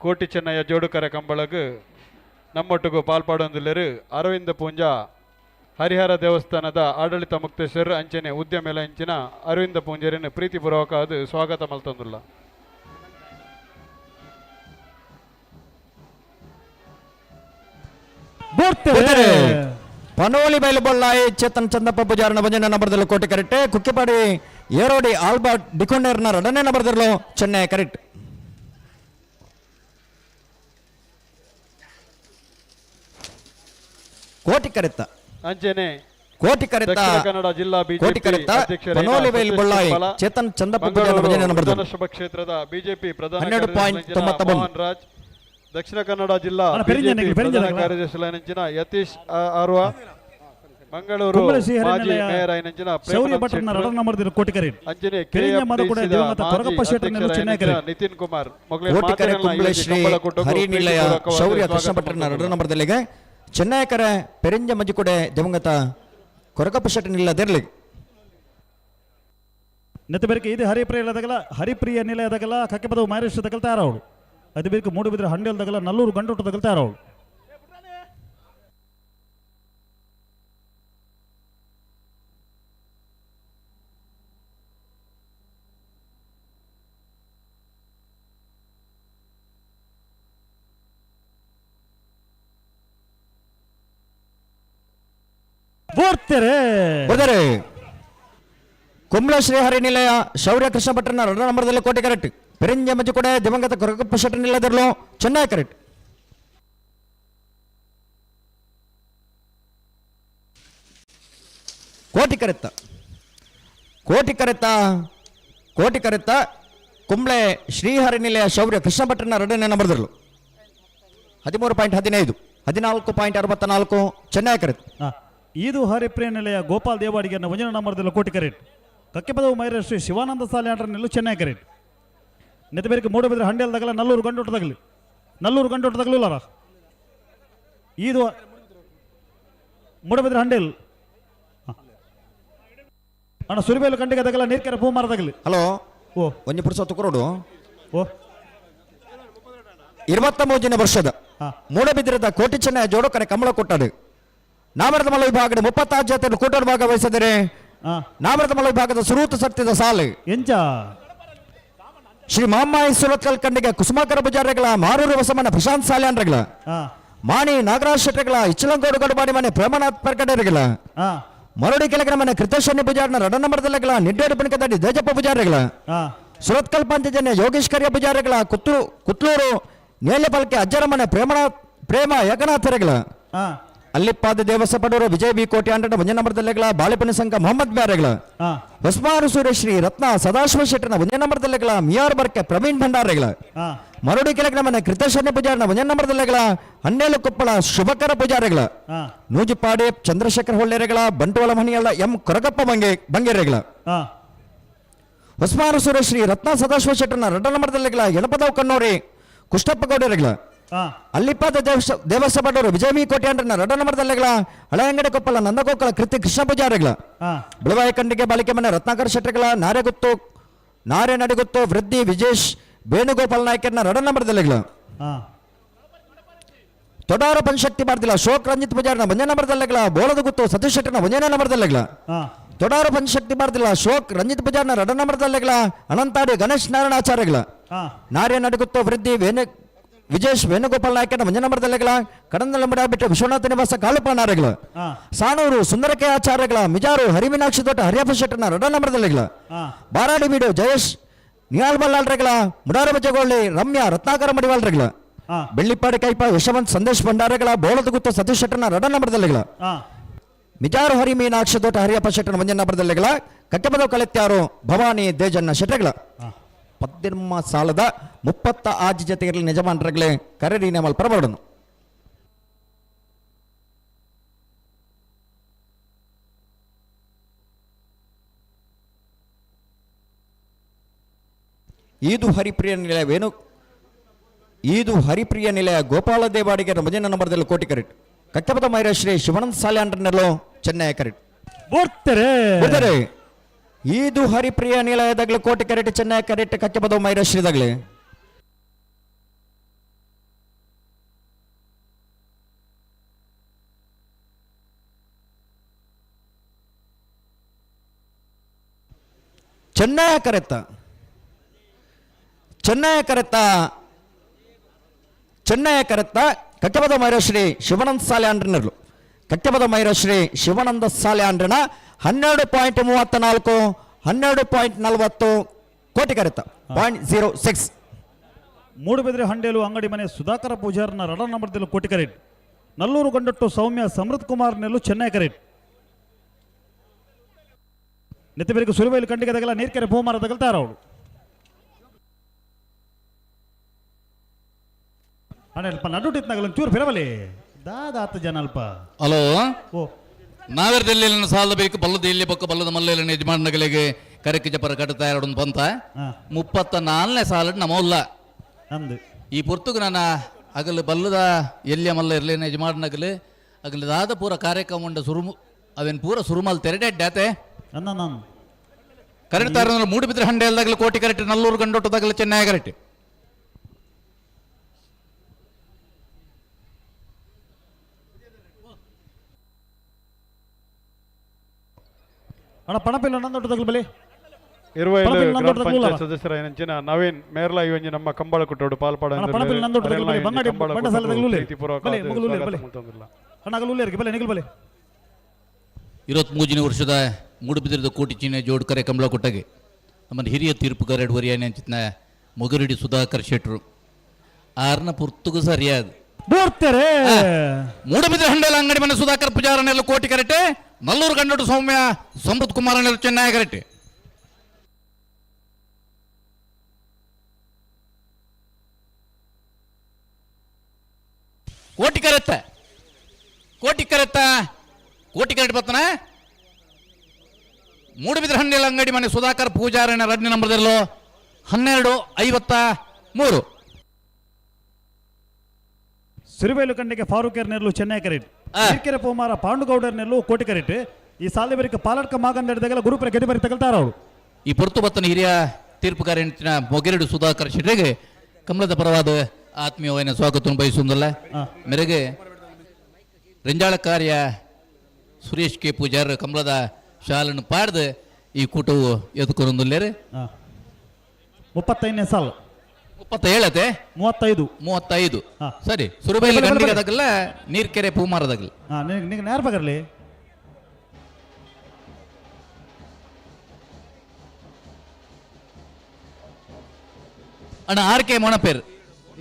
ಕೋಟಿ ಚೆನ್ನಯ್ಯ ಜೋಡುಕರ ಕಂಬಳಗು ನಮ್ಮೊಟ್ಟಿಗೂ ಪಾಲ್ಪಾಡೊಂದಿಲ್ಲರು ಅರವಿಂದ ಪೂಂಜಾ ಹರಿಹರ ದೇವಸ್ಥಾನದ ಆಡಳಿತ ಮುಕ್ತೇಶ್ವರ ಅಂಚನೆ ಉದ್ಯಮೆಲ ಇಂಚಿನ ಅರವಿಂದ ಪೂಂಜರಿನ ಪ್ರೀತಿಪೂರ್ವಕ ಅದು ಸ್ವಾಗತ ಮಲ್ತೊಂದುಲ್ಲ. ಪನೋಲಿ ಬೈಲು ಬೊಳ್ಳಾಯಿ ಚೇತನ್ ಚಂದಪ್ಪ ಪೂಜಾರನ 1 ನಂಬರ್ದಲ್ಲಿ ಕೋಟಿ ಕರೆಕ್ಟ್ ಕುಕ್ಕಿಪಾಡಿ ಏರೋಡಿ ಆಲ್ಬರ್ಟ್ ಡಿಕೊಂಡೇರ್ನ 2ನೇ ನಂಬರ್ದಲ್ಲೂ ಚೆನ್ನೈ ಕರೆಕ್ಟ್ ಕೋಟಿ ಕರೆತ್ತ ಅಂಚನೆ ಕೋಟಿ ಕರೆತ್ತ ಕನ್ನಡ ಜಿಲ್ಲಾ ಕೋಟಿ ಕರೆತ್ತ ಪನೋಲಿ ಬೈಲು ಬೊಳ್ಳಾಯಿ ಚೇತನ್ ಚಂದಪ್ಪ ಪೂಜಾರನ 1ನೇ ನಂಬರ್ದಲ್ಲಿ ವಿಧಾನಸಭಾ ಕ್ಷೇತ್ರದ ಬಿಜೆಪಿ ಪ್ರಧಾನ 12.93 ಮೋಹನ್ ರಾಜ್ ದಕ್ಷಿಣ ಕನ್ನಡ ಜಿಲ್ಲಾ ಕಾರ್ಯದರ್ಶಿ ಲೈನಂಚಿನ ಯತೀಶ್ ಆರ್ವ ಮಂಗಳೂರು ಮಾಜಿ ಮೇಯರ್ ಐನಂಚಿನ ನಿತಿನ್ ಕುಮಾರ್ ಹರಿನಿಲಯ ಶೌರ್ಯ ಕೃಷ್ಣ ಭಟ್ರನ 2 ನಂಬರ್ದಲ್ಲಿಗೆ ಚೆನ್ನೈಕರ ಪೆರಿಂಜ ಮಜ್ಜಿಕೊಡೆ ದಿವಂಗತ ಕೊರಕಪ್ಪ ಶೆಟ್ಟಿ ನಿಲ್ಲದಿರಲಿ ನೆತ್ತ ಬೆರಕೆ ಇದು ಹರಿಪ್ರಿಯ ನಿಲಯದಾಗಲ್ಲ ಕಕ್ಕೆ ಪದವು ಮೈರೇಶ್ವರದಾಗಲ್ಲ ತಯಾರವಳು ಅದು ಬೇಕು ಮೂಡುಬಿದ್ರೆ ಹಂಡೆಲ್ದಾಗಲ್ಲ ನಲ್ಲೂರು ಗಂಟೊಟ್ಟದಾಗಲ್ಲ ತಯಾರವಳು ಬರ್ತಾರೆ ಕುಂಬ್ಳ ಶ್ರೀಹರಿ ನಿಲಯ ಶೌರ್ಯ ಕೃಷ್ಣ ಭಟ್ರನ 2 ನಂಬರ್ದಲ್ಲಿ ಕೋಟಿ ಕರೆಕ್ಟ್ ಪೆರಿಂಜ ಮಜ್ಜು ಕೂಡ ದಿವಂಗತ ಕೊರಗಪ್ಪ ಶೆಟ್ಟಿ ನಿಲ್ಲದಿರಲು ಚೆನ್ನಾಗಿ ಕರೆಕ್ಟ್ ಕೋಟಿ ಕರೆತ್ತ ಕುಂಬ್ಳೆ ಶ್ರೀಹರಿ ನಿಲಯ ಶೌರ್ಯ ಕೃಷ್ಣ ಭಟ್ರನ 2ನೇ ನಂಬರ್ದಲ್ಲೂ 13.15 14.64 ಚೆನ್ನಾಗಿ ಕರೆಕ್ಟ್ ಇದು ಹರಿಪ್ರಿಯ ನಿಲಯ ಗೋಪಾಲ್ ದೇವಾಡಿಗೆ 1 ನಂಬರ್ದಲ್ಲಿ ಕೋಟಿ ಕರೆಕ್ಟ್ ಕಕ್ಕೆಪದವು ಮೈರ ಶ್ರೀ ಶಿವಾನಂದ ಸಾಲಿಯಾಡ್ರ ನಿಲ್ಲು ಚೆನ್ನಾಗಿ ಕರೆಕ್ಟ್ ನೆತ್ತಬೇರಿಗೆ ಮೂಡಬಿದ್ರೆ ಹಂಡೆಲ್ದಾಗಲ್ಲ ನಲ್ಲೂರು ಗಂಟೊಟ್ಟದಾಗಲಿಲ್ಲ ಇದು ಮೂಡಬಿದ್ರೆ ಹಂಡೆಲ್ ಅಣ್ಣ ಸುರಿಬೇಲು ಕಂಡಿಗೆ ಅದಗಲ್ಲ ನೀರ್ಕೆರೆ ಭೂ ಮಾರದಾಗಲಿ ಹಲೋ ಓ ಒಂಜಿ ಪುರುಷ ಕೊರೋಡು ಓ 23ನೇ ವರ್ಷದ ಮೂಡಬಿದ್ರದ ಕೋಟಿ ಚೆನ್ನಯ ಜೋಡಕರೆ ಕಂಬಳ ಕೊಟ್ಟದು ನಾಮರದ ಮಲ ವಿಭಾಗದ 36 ಜಾತಿಯನ್ನು ಕೂಟದ ಭಾಗವಹಿಸಿದರೆ ನಾಮರದ ಮಲ ವಿಭಾಗದ ಸುರೂತ ಸತ್ಯದ ಸಾಲು ಎಂಚ ಶ್ರೀ ಮಾಮ್ಮಾಯಿ ಸುರತ್ಕಲ್ ಕಂಡಿಗೆ ಕುಸುಮಾಕರ ಪೂಜಾರಿಗಳ ಮಾರೂರು ಬಸಮ್ಮನ ಪ್ರಶಾಂತ್ ಸಾಲ್ಯಾನ್ರಗಳ ಮಾಣಿ ನಾಗರಾಜ್ ಶೆಟ್ಟರ್ಗಳ ಇಚ್ಚಲಂಗೋಡು ಗಡುಬಾಡಿ ಮನೆ ಪ್ರೇಮನಾಥ್ ಪರ್ಕಡೆರಗಳ ಮರಡಿ ಕೆಳಗಿನ ಮನೆ ಕೃತಶನಿ ಪೂಜಾರನ 2 ನಂಬರ್ದಲ್ಲಗಳ ನಿಡ್ಡೇಡು ಪಣಕದಡಿ ದೇಜಪ್ಪ ಪೂಜಾರಿಗಳ ಸುರತ್ಕಲ್ ಪಂಚಜನ್ಯ ಯೋಗೇಶ್ ಕರಿಯ ಪೂಜಾರಿಗಳ ಕುತ್ಲೂರು ನೇಲೆಪಲ್ಕೆ ಅಜ್ಜರ ಮನೆ ಪ್ರೇಮ ಏಕನಾಥರಗಳ ಅಲ್ಲಿಪ್ಪಾದ ದೇವಸ ಪಡೂರು ವಿಜಯ್ ಬಿ ಕೋಟಿ 1 ನಂಬರ್ದಲ್ಲಗಳ ಬಾಳೆಪನಿ ಸಂಘ ಮೊಹಮ್ಮದ್ ಬ್ಯಾರೆಗಳ ಹೊಸ್ಮಾರು ಸೂರ್ಯಶ್ರೀ ರತ್ನ ಸದಾಶಿವ ಶೆಟ್ಟರ್ನ 1 ನಂಬರ್ದಲ್ಲಗಳ ಮಿಯಾರ್ ಬರ್ಕೆ ಪ್ರವೀಣ್ ಭಂಡಾರಗಳ ಮರಡಿ ಕೆಳಗಿನ ಮನೆ ಕೃತಶನಿ ಪೂಜಾರನ 1 ನಂಬರ್ದಲ್ಲಗಳ ಹನ್ನೇಲು ಕೊಪ್ಪಳ ಶುಭಕರ ಪೂಜಾರಿಗಳ ನೂಜಿಪಾಡಿ ಚಂದ್ರಶೇಖರ್ ಹೊಳ್ಳೆರೆಗಳ ಬಂಟ್ವಾಳ ಮಣಿಯಲ್ಲ ಎಂ ಕೊರಗಪ್ಪ ಬಂಗೇರೆಗಳ ಹೊಸ್ಮಾರು ಸೂರ್ಯಶ್ರೀ ರತ್ನ ಸದಾಶಿವ ಶೆಟ್ಟರ್ನ 2 ನಂಬರ್ದಲ್ಲಗಳ ಎಣಪದವ್ ಕಣ್ಣೋರಿ ಕುಷ್ಟಪ್ಪ ಗೌಡರೆಗಳ ಅಲ್ಲಿಪ್ಪಾದ ದೇವಸ್ವ ಪಡೂರು ವಿಜಯ ಬಿ ಕೋಟಿ 2 ನಂಬರ್ದಲ್ಲಗಳ ಹಳೆಯಂಗಡಿ ಕೊಪ್ಪಳ ನಂದಗೋಕಳ ಕೃತಿ ಕೃಷ್ಣ ಪೂಜಾರಿಗಳ ಬಿಳವಾಯಿ ಕಂಡಿಗೆ ಬಾಲಿಕೆ ಮನೆ ರತ್ನಾಕರ ಶೆಟ್ಟರ್ಗಳ ನಾರೆ ನಡಿಗುತ್ತು ವೃದ್ಧಿ ವಿಜೇಶ್ ವೇಣುಗೋಪಾಲ್ ನಾಯ್ಕರ್ನ 2 ನಂಬರ್ದಲ್ಲಗಳ ತೊಡಾರ ಪಂಚಶಕ್ತಿ ಬಾರ್ದಿಲ್ಲ ಶೋಕ್ ರಂಜಿತ್ ಪೂಜಾರಿನ 1 ನಂಬರ್ದಲ್ಲಗಳ ಬೋಳದ ಗುತ್ತು ಸತೀಶ್ ಶೆಟ್ಟರ್ನ 1 ನಂಬರ್ದಲ್ಲಗಳ ತೊಡಾರ ಪಂಚಶಕ್ತಿ ಬಾರ್ದಿಲ್ಲ ಶೋಕ್ ರಂಜಿತ್ ಪೂಜಾರಿನ 2 ನಂಬರ್ದಲ್ಲಗಳ ಅನಂತಾಡಿ ಗಣೇಶ್ ನಾರಾಯಣಾಚಾರ್ಯಗಳ ನಾರ್ಯ ನಡಿಗುತ್ತು ವೃದ್ಧಿ ವಿಜೇಶ್ ವೇಣುಗೋಪಾಲ್ ನಾಯ್ಕನ 1 ನಂಬರ್ದಲ್ಲಗಳ ಕಡಂದಲಂಬಡ ಬಿಟ್ಟು ವಿಶ್ವನಾಥ ನಿವಾಸ ಕಾಳುಪಾನಾರಗಳ ಸಾಣೂರು ಸುಂದರಕೆ ಆಚಾರ್ಯಗಳ ಮಿಜಾರು ಹರಿಮೀನಾಕ್ಷಿ ದೊಡ್ಡ ಹರಿಯಪ್ಪ ಶೆಟ್ಟರ್ನ 2 ನಂಬರ್ದಲ್ಲಗಳ ಬಾರಾಡಿ ಬೀಡು ಜಯೇಶ್ ನಿಯಾಲ್ ಬಲ್ಲಾಳ್ರಗಳ ಮುಡಾರ ಬಜ್ಜಗೋಳ್ಳಿ ರಮ್ಯಾ ರತ್ನಾಕರ ಮಡಿವಾಳ್ರಗಳ ಬೆಳ್ಳಿಪ್ಪಾಡಿ ಕೈಪ ಯಶವಂತ್ ಸಂದೇಶ್ ಭಂಡಾರಗಳ ಬೋಳದ ಗುತ್ತು ಸತೀಶ್ ಶೆಟ್ಟರ್ನ 2 ನಂಬರ್ದಲ್ಲಗಳ ಮಿಜಾರು ಹರಿಮೀನಾಕ್ಷಿ ದೊಡ್ಡ ಹರಿಯಪ್ಪ ಶೆಟ್ಟರ್ನ 1 ನಂಬರ್ದಲ್ಲಗಳ ಕಟ್ಟೆಪದವು ಕಲೆತ್ಯಾರು ಭವಾನಿ ದೇಜನ್ನ ಶೆಟ್ಟರ್ಗಳ 10 ಸಾಲದ 36 ಜೊತೆಗಿರಲಿ ನಿಜಮಾನರಗಳೇ ಕರೆರಿ ನೆಮಲ್ ಪರಬಡನು ಈದು ಹರಿಪ್ರಿಯ ನಿಲಯ ಗೋಪಾಲ ದೇವಾಡಿಗೆ 1 ನಂಬರ್ದಲ್ಲಿ ಕೋಟಿ ಕರೆಕ್ಟ್ ಕಟ್ಟಪದ ಮೈರ ಶ್ರೀ ಶಿವಾನಂದ ಸಾಲ್ಯಾಂಡ್ರನೆಲ್ಲೋ ಚೆನ್ನೈ ಕರೆಕ್ಟ್ ಬರ್ತಾರೆ ಈದು ಹರಿಪ್ರಿಯ ನಿಲಯದಾಗಲೇ ಕೋಟಿ ಕರೆಕ್ಟ್ ಚೆನ್ನೈ ಕರೆಕ್ಟ್ ಕಟ್ಟಪದ ಮೈರ ಶ್ರೀದಾಗಲೇ ಚೆನ್ನೈ ಕರೆತ್ತ ಕಟ್ಟಪದ ಮೈರಶ್ರೀ ಶಿವಾನಂದ ಸಾಲೆ ಆಂಡ್ರನರ್ಲು ಕಟ್ಟಪದ ಮೈರಶ್ರೀ ಶಿವಾನಂದ ಸಾಲೆ ಆಂಡ್ರನ 12.34 12.40 ಕೋಟಿ ಕರೆತ್ತ 0.06 ಮೂಡುಬಿದ್ರೆ ಹಂಡೇಲು ಅಂಗಡಿ ಮನೆ ಸುಧಾಕರ ಪೂಜಾರನ 2 ನಂಬರ್ದಲ್ಲಿ ಕೋಟಿ ಕರೆಟ್ ನಲ್ಲೂರು ಗಂಡಟ್ಟು ಸೌಮ್ಯ ಸಮೃತ್ ಕುಮಾರ್ ನೆಲ್ಲು ಚೆನ್ನೈ ಕರೆಟ್ ನೆತ್ತಿಬೇರಿಗೆ ಸುರುವೈಲು ಕಂಡಿಗದಾಗಲ್ಲ ನೀರ್ಕೆರೆ ಭೂಮಾರ ತಗಲ್ತಾರ ಅವಳು ಅಲ್ಪ ನಡುಟಿತ್ನಾಗಲ್ಲ ಚೂರು ಫಿರವಲಿ ದಾದಾತ ಜನ ಅಲ್ಪ ಹಲೋ ಓ ನಾವೆರದಲ್ಲಿ ಸಾಲ ಬೇಕು ಬಲ್ಲದ ಇಲ್ಲಿ ಪಕ್ಕ ಬಲ್ಲದ ಮಲ್ಲೆಲ್ಲ ಯಜಮಾನಗಳಿಗೆ ಕರೆಕ್ಕೆ ಜಪರ ಕಟ್ತಾ ಎರಡು ಬಂತ 34ನೇ ಸಾಲ ನಮ್ಮಲ್ಲ ಅಂದು ಈ ಪುರ್ತುಗ ನಾನು ಅಗಲು ಬಲ್ಲದ ಎಲ್ಲಿಯ ಮಲ್ಲ ಇರಲಿ ಯಜಮಾನಗಲು ಅಗಲದಾದ ಪೂರ ಕಾರ್ಯಕ್ರಮ ಉಂಡ ಸುರುಮು ಅವೇನು ಪೂರ ಸುರುಮಲ್ ತೆರೆಡ್ಯಾತೆ ನಾನು ಕರೆಕ್ಟ್ ಮೂಡುಬಿದ್ರೆ ಹಂಡೆ ಅಲ್ದಾಗಲು ಕೋಟಿ ಕರೆಕ್ಟ್ ನಲ್ಲೂರು ಗಂಡೊಟ್ಟದಾಗಲು ಚೆನ್ನೈ ಕರೆಕ್ಟ್ ಅಣ್ಣ ಪಣಪಿಲ್ಲ ನಂದೊಟ್ಟು ತಗಲು ಬಲಿ ಇರುವೈಲು ಪಣಪಿಲ್ ಗ್ರಾಮ ನಂದೊಟ್ಟು ತಗಲು ಪಂಚಾಯತ್ ಸದಸ್ಯರ ಏನಂಚಿನ ನವೀನ್ ಮೇರ್ಲ ಇವೊಂಜಿ ನಮ್ಮ ಕಂಬಳ ಕುಟ್ಟೋಡು ಪಾಲ್ಪಡ ಅಣ್ಣ ಪಣಪಿಲ್ ನಂದೊಟ್ಟು ತಗಲು ಬಲಿ ಬಂಗಾಡಿ ಬಂಡ ಸಾಲ ತಗಲು ಬಲಿ ಮುಗಲು ಬಲಿ ಅಣ್ಣ ಅಗಲು ಉಲ್ಲೇರಿಗೆ ಬಲಿ ನಿಗಲು ಬಲಿ 23ನೇ ವರ್ಷದ ಮೂಡುಬಿದಿರದ ಕೋಟಿ ಚಿಹ್ನೆ ಜೋಡ್ಕರೆ ಕಂಬಳ ಕೊಟ್ಟಗೆ ನಮ್ಮನ್ನು ಹಿರಿಯ ತೀರ್ಪುಗಾರ ವರಿಯಾನೆ ಅಂಚಿತ್ನ ಮೊಗರಡಿ ಸುಧಾಕರ್ ಶೆಟ್ರು ಆರ್ನ ಪುರ್ತುಗು ಸರಿಯಾದ ಮೂಡುಬಿದಿರೆ ಹಂಡೆಲ ಅಂಗಡಿ ಮನೆ ಸುಧಾಕರ್ ಪೂಜಾರನೆಲ್ಲ ಕೋಟಿ ಕರೆಟೆ ನಲ್ಲೂರು ಗಂಡೋಡು ಸೌಮ್ಯ ಸಮೃದ್ಧ ಕುಮಾರನೆಲ್ಲ ಚೆನ್ನೈ ಕರೆಟೆ ಕೋಟಿ ಕರೆತ್ತ ಕೋಟಿ ಕರೆಟ್ ಬರ್ತಾನೆ ಮೂಡುಬಿದಿರೆ ಹಂಡೆಲ ಅಂಗಡಿ ಮನೆ ಸುಧಾಕರ್ ಪೂಜಾರನ ರಡ್ನಿ ನಂಬರ್ದಲ್ಲೋ 12:53 ಸಿರಿವೇಲು ಕಂಡಿಗೆ ಫಾರೂಕ್ ನೆರಲು ಚೆನ್ನೈ ಕರೆಟ್ ನೀರ್ಕೆರೆ ಪೋಮಾರ ಪಾಂಡುಗೌಡರ್ ನೆರಲು ಕೋಟಿ ಕರೆಟ್ ಈ ಸಾಲಿಬರಿಕ ಪಾಲಡ್ಕ ಮಾಗಂದೆಡ್ದಾಗೆಲ್ಲ ಗುರುಪುರ ಗೆದಿಬರಿ ತಗಲ್ತಾರ ಅವರು ಈ ಪೊರ್ತು ಬತ್ತನ ಹಿರಿಯ ತೀರ್ಪುಗಾರ ಮೊಗೇರಡು ಸುಧಾಕರ್ ಶೆಟ್ಟಿಗೆ ಕಮಲದ ಪರವಾದ ಆತ್ಮೀಯವಾದ ಸ್ವಾಗತವನ್ನು ಬಯಸುವುದಲ್ಲ ಮೇರೆಗೆ ರಂಜಾಳ ಕಾರ್ಯ ಸುರೇಶ್ ಕೆ ಪೂಜಾರ್ ಕಮಲದ ಶಾಲನ್ನು ಪಾಡ್ದು ಈ ಕೂಟವು ಎದ್ಕೊಂಡೊಂದುಲ್ಲೇರೆ 35ನೇ ಸಾಲ 37 35 ಸರಿ ಸುರಬೈಲಿ ಗಂಡಿಗದಾಗಲ್ಲ ನೀರ್ಕೆರೆ ಪೂಮಾರದಾಗಲ್ಲ ನಿನಗೆ ನೇರ ಬಗರ್ಲಿ ಅಣ್ಣ ಆರ್ ಕೆ ಮೊಣಪೇರ್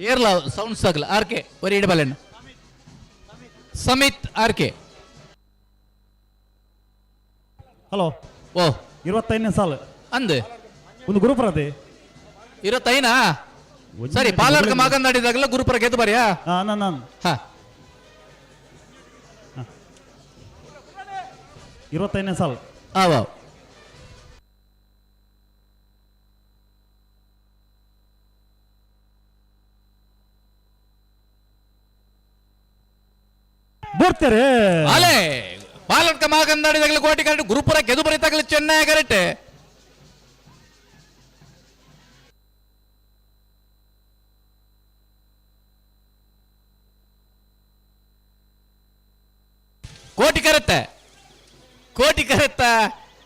ಏರ್ಲ ಸೌಂಡ್ಸ್ ಆಗಲ್ಲ ಆರ್ ಕೆ ಒರಿ ಇಡಬಲ್ಲ ಸಮಿತ್ ಆರ್ ಕೆ ಹಲೋ ಓ 25ನೇ ಸಾಲ ಅಂದೆ ಒಂದು ಗುರುಪುರದೆ 25ನಾ ಸರಿ ಪಾಲಡ್ಕ ಮಾಗಂದಾಡಿದಾಗಲ್ಲ ಗುರುಪುರ ಗೆದ್ದು ಬರ್ಯಾ ನಾನು ಹಾ 25ನೇ ಸಾಲ ಆವಾ ಬರ್ತಾರೆ ಅಲೆ ಪಾಲಡ್ಕ ಮಾಗಂದಾಡಿದಾಗಲ್ಲ ಕೋಟಿ ಕರೆಕ್ಟ್ ಗುರುಪುರ ಗೆದ್ದು ಬರೀತಾಗಲ್ಲ ಚೆನ್ನೈ ಕರೆಕ್ಟ್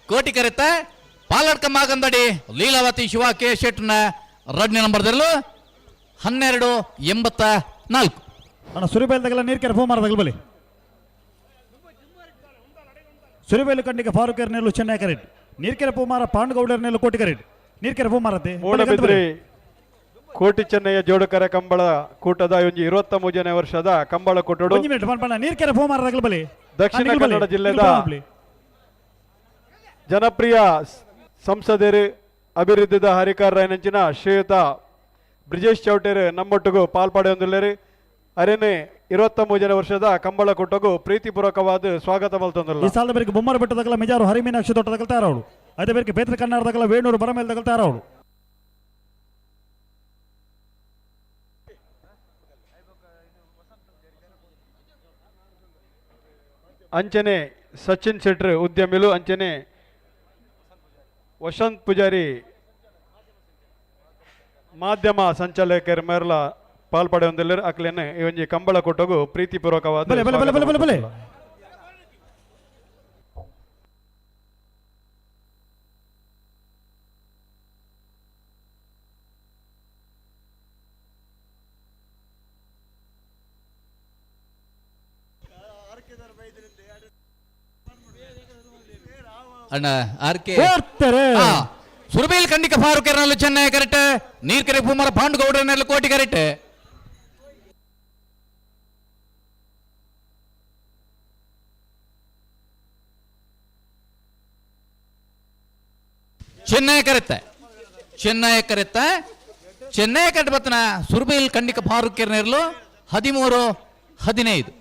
ಕೋಟಿ ಕರೆತ್ತ ಪಾಲಡ್ಕ ಮಾಗಂದಡಿ ಲೀಲಾವತಿ ಶಿವ ಕೆ ಶೆಟ್ನ ರಡ್ನಿ ನಂಬರ್ದಲ್ಲೂ 12:84 ಅಣ್ಣ ಸುರಿಬೇಲ್ದಾಗೆಲ್ಲ ನೀರ್ಕೆರೆ ಪೋಮಾರದಾಗಲ್ಲ ಬಲಿ ಸುರಿಬೇಲು ಕಂಡಿಗೆ ಫಾರೂಕ್ ನೆರಲು ಚೆನ್ನೈ ಕರೆಟ್ ನೀರ್ಕೆರೆ ಪೋಮಾರ ಪಾಂಡುಗೌಡರ್ ನೆರಲು ಕೋಟಿ ಕರೆಟ್ ನೀರ್ಕೆರೆ ಪೋಮಾರತೆ ಮೂಡಬಿದ್ರಿ ಕೋಟಿ ಚೆನ್ನಯ್ಯ ಜೋಡಕರ ಕಂಬಳ ಕೂಟದ 23ನೇ ವರ್ಷದ ಕಂಬಳ ಕೂಟೋಡು ನೀರ್ಕೆರೆ ಪೋಮಾರದಾಗಲ್ಲ ಬಲಿ ದಕ್ಷಿಣ ಕನ್ನಡ ಜಿಲ್ಲೆದ ಜನಪ್ರಿಯ ಸಂಸದರು ಅಭಿವೃದ್ಧಿದ ಹರಿಕಾರ ನೆಂಚಿನ ಶ್ರೀಯುತ ಬ್ರಿಜೇಶ್ ಚೌಟೇರ್ ನಮ್ಮೊಟ್ಟಿಗೂ ಪಾಲ್ಪಡೆಯೊಂದಿಲ್ಲರಿ ಅರೇನೆ 23ನೇ ವರ್ಷದ ಕಂಬಳ ಕೂಟಗೂ ಪ್ರೀತಿಪೂರ್ವಕವಾದ ಸ್ವಾಗತ ಮಲ್ತೊಂದಿಲ್ಲ ಈ ಸಾಲದ ಬೇರೆ ಬೊಮ್ಮರ ಬೆಟ್ಟದಾಗಲ್ಲ ಮೆಜಾರು ಹರಿಮೀನಾಕ್ಷಿ ತೋಟದಾಗಲ್ತಾರ ಅವಳು ಅದೇ ಬೇರೆ ಬೇತ್ರ ಕನ್ನಡದಾಗಲ್ಲ ವೇಣೂರು ಬರಮೇಲ್ದಾಗಲ್ತಾರ ಅವಳು ಅಂಚನೆ ಸಚಿನ್ ಶೆಟ್ರ್ ಉದ್ಯಮಿಲು ಅಂಚನೆ ವಸಂತ್ ಪೂಜಾರಿ ಮಾಧ್ಯಮ ಸಂಚಾಲಕರ ಮೇರ್ಲ ಪಾಲ್ಪಡೆ ಹೊಂದಿಲ್ಲರು ಅಕ್ಲೇನೆ ಈ ಒಂಜಿ ಕಂಬಳ ಕೊಟ್ಟೋಗು ಪ್ರೀತಿಪೂರ್ವಕವಾದ ಅಣ್ಣ ಆರ್ ಕೆ ಸುರಬೇಲ್ ಕಂಡಿಕ ಫಾರೂಕ್ ನೆರಲು ಚೆನ್ನೈ ಕರೆಕ್ಟ್ ನೀರ್ಕೆರೆ ಪೂಮಾರ ಪಾಂಡುಗೌಡರ ನೆರಲು ಕೋಟಿ ಕರೆಕ್ಟ್ ಚೆನ್ನೈ ಕರೆಕ್ಟ್ ಬತ್ತನ ಸುರಬೇಲ್ ಕಂಡಿಕ ಫಾರೂಕ್ ನೆರಲು 13:15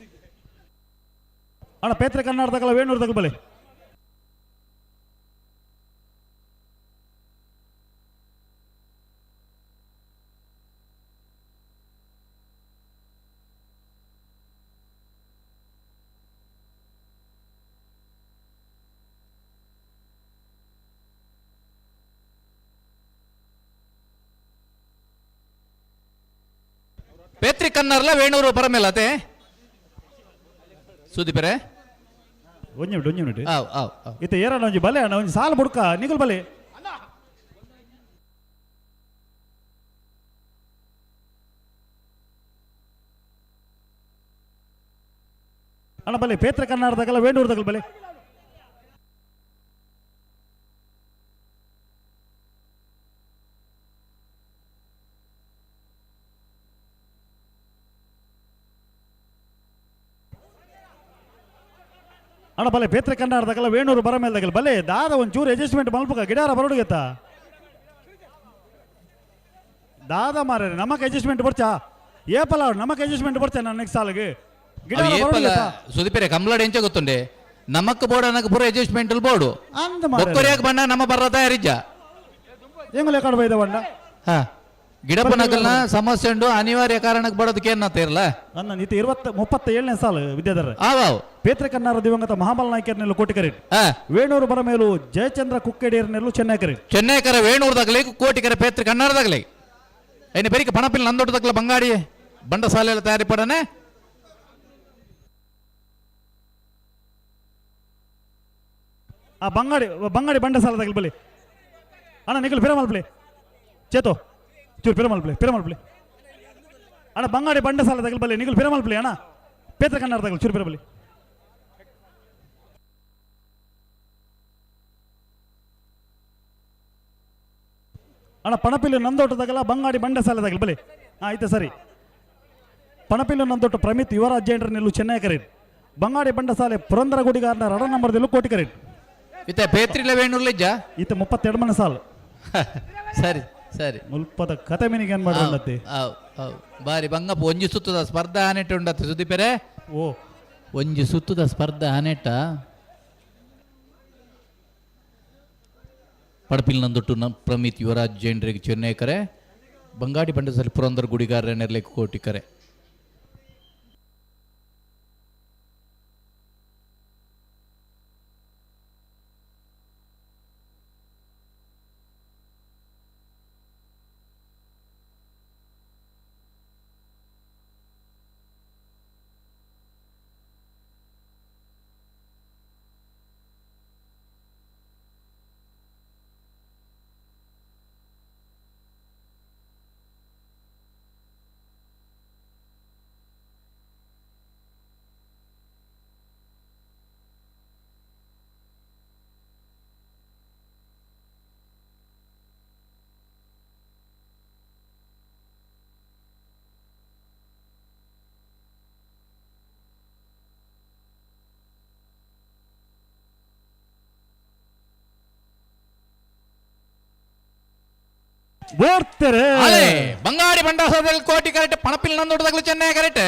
ಅಣ್ಣ ಬೇತ್ರ ಕನ್ನಡದಾಗಲ್ಲ ವೇಣೂರ್ದಾಗ ಬಲಿ ಪೇತ್ರಿ ಕನ್ನರ್ಲ ವೇಣೂರು ಬರಮೇಲೆ ಅದೇ ಸುದೀಪರೇ ಒಂಜಿ ಮಿನಿಟ್ ಆವ್ ಆವ್ ಆವ್ ಇತ್ತ ಏರಣ್ಣ ಒಂಜಿ ಬಲೆ ಅಣ್ಣ ಒಂಜಿ ಸಾಲ ಬುಡ್ಕ ನಿಗಲ್ ಬಲೆ ಅಣ್ಣ ಬಲೆ ಪೇತ್ರ ಕನ್ನಡದಾಗಲ್ಲ ವೇಣೂರ್ದಾಗಲ್ಲ ಬಲೆ ಅಣ್ಣ ಬಲೆ ಪೇತ್ರ ಕನ್ನಡದಾಗಲ್ಲ ವೇಣೂರು ಬರ ಮೇಲ್ದಾಗಲ್ಲ ಬಲೆ ದಾದ ಒಂಚೂರು ಅಡ್ಜಸ್ಟ್ಮೆಂಟ್ ಮಲ್ಪಕ ಗಿಡಾರ ಬರೋಡುಗೆತ್ತ ದಾದ ಮಾರ ನಮಕ್ ಅಡ್ಜಸ್ಟ್ಮೆಂಟ್ ಬರ್ಚಾ ಏಪಲ್ಲ ನಮಕ್ ಅಡ್ಜಸ್ಟ್ಮೆಂಟ್ ಬರ್ಚಾ ನಾನು ನೆಕ್ಸ್ಟ್ ಸಾಲಿಗೆ ಸುದೀಪೇರೆ ಕಂಬ್ಲಾಡ್ ಎಂಚ ಗೊತ್ತುಂಡೆ ನಮಕ್ ಬೋರ್ಡ್ ಅನ್ನಕ್ ಪೂರ ಅಡ್ಜಸ್ಟ್ಮೆಂಟ್ ಬೋರ್ಡು ಬೊಕ್ಕರಿಯಾಗ ಬಣ್ಣ ನಮ್ಮ ಬರ್ರ ತಯಾರಿಜ್ಜ ಹೆಂಗ್ ಲೆಕ್ಕ ಬೈದ ಬಣ್ಣ ಹಾ ಗಿಡಪನಕಲ್ನ ಸಮಸ್ಯೆ ಉಂಡು ಅನಿವಾರ್ಯ ಕಾರಣಕ್ಕೆ ಬರೋದಕ್ಕೆ ಏನ್ ಇರಲ್ಲ ನನ್ನ ನೀತಿ 37ನೇ ಸಾಲು ವಿದ್ಯಾಧರ ಆವಾವ್ ಪೇತ್ರ ಕನ್ನಾರ ದಿವಂಗತ ಮಹಾಬಲ ನಾಯ್ಕರ್ನೆಲ್ಲು ಕೋಟಿಕರೆ ವೇಣೂರು ಬರ ಮೇಲು ಜಯಚಂದ್ರ ಕುಕ್ಕೇಡಿಯರ್ನೆಲ್ಲು ಚೆನ್ನೈಕರೆ ಚೆನ್ನೈಕರ ವೇಣೂರ್ದಾಗಲಿ ಕೋಟಿಕರೆ ಪೇತ್ರ ಕನ್ನಡದಾಗಲಿ ಐನ ಬೆರಿಕೆ ಪಣಪಿಲ್ ನಂದೊಟ್ಟದಾಗಲ ಬಂಗಾಡಿ ಬಂಡ ಸಾಲೆ ಎಲ್ಲ ತಯಾರಿ ಪಡನೆ ಆ ಬಂಗಾಡಿ ಬಂಡ ಸಾಲದಾಗಲಿ ಬಲಿ ಅಣ್ಣ ನಿಗಲ್ ಪಿರಮಲ್ ಪ್ಲೇ ಚೇತೋ ಚೂರು ಪಿರಮಲ್ ಪ್ಲೇ ಅಣ್ಣ ಬಂಗಾಡಿ ಬಂಡ ಸಾಲದಾಗಲಿ ಬಲಿ ನಿಗಲ್ ಪಿರಮಲ್ ಪ್ಲೇ ಅಣ್ಣ ಪೇತ್ರ ಕನ್ನಡದಾಗಲಿ ಚೂರು ಪಿರಬಲಿ ಅಣ್ಣ ಪಣಪಿಲ್ಲು ನಂದೋಟದಾಗಲ್ಲ ಬಂಗಾಡಿ ಬಂಡ ಸಾಲದಾಗಲಿ ಬಲಿ ಆಯ್ತು ಸರಿ ಪಣಪಿಲ್ಲು ನಂದೋಟ ಪ್ರಮಿತ್ ಯುವರಾಜ್ ಜೈಂಡ್ರನೆಲ್ಲು ಚೆನ್ನೈ ಕರೀಡ್ ಬಂಗಾಡಿ ಬಂಡ ಸಾಲೆ ಪುರಂದರ ಗುಡಿಗಾರನ ರಡ ನಂಬರ್ದೆಲ್ಲು ಕೋಟಿ ಕರೀಡ್ ಇತ್ತ ಪೇತ್ರಿಲ ವೇಣೂರ್ಲಿಜ್ಜ ಇತ್ತ 32 ಮನೆ ಸಾಲು ಸರಿ ಸರಿ ಮುಲ್ಪದ ಕತೆ ಮಿನಿಗೆ ಏನ್ ಮಾಡ್ಕೊಂಡತ್ತೆ ಬಾರಿ ಬಂಗಪ್ಪ ಒಂಜಿ ಸುತ್ತದ ಸ್ಪರ್ಧಾ ಆನೆಟ್ ಉಂಡತ್ತೆ ಸುದೀಪರೆ ಓ ಒಂಜಿ ಸುತ್ತದ ಸ್ಪರ್ಧಾ ಆನೆಟ್ಟ ಪಡಪಿಲ್ ನಂದೊಟ್ಟು ಪ್ರಮಿತ್ ಯುವರಾಜ್ ಜೈಂಡ್ರಿಗೆ ಚೆನ್ನೈಕರೆ ಬಂಗಾಡಿ ಬಂಡಸಲ್ಲಿ ಪುರಂದರ ಗುಡಿಗಾರ ನೆರ್ಲೆಕ್ ಕೋಟಿಕರೆ ಬಂಗಾಡಿ ಬಂಡಾಸದಲ್ಲಿ ಕೋಟಿ ಕರೆಕ್ಟ್ ಪಣಪಿಲ್ ನಂದೊಟ್ಟದಾಗಲು ಚೆನ್ನೈ ಕರೆಕ್ಟ್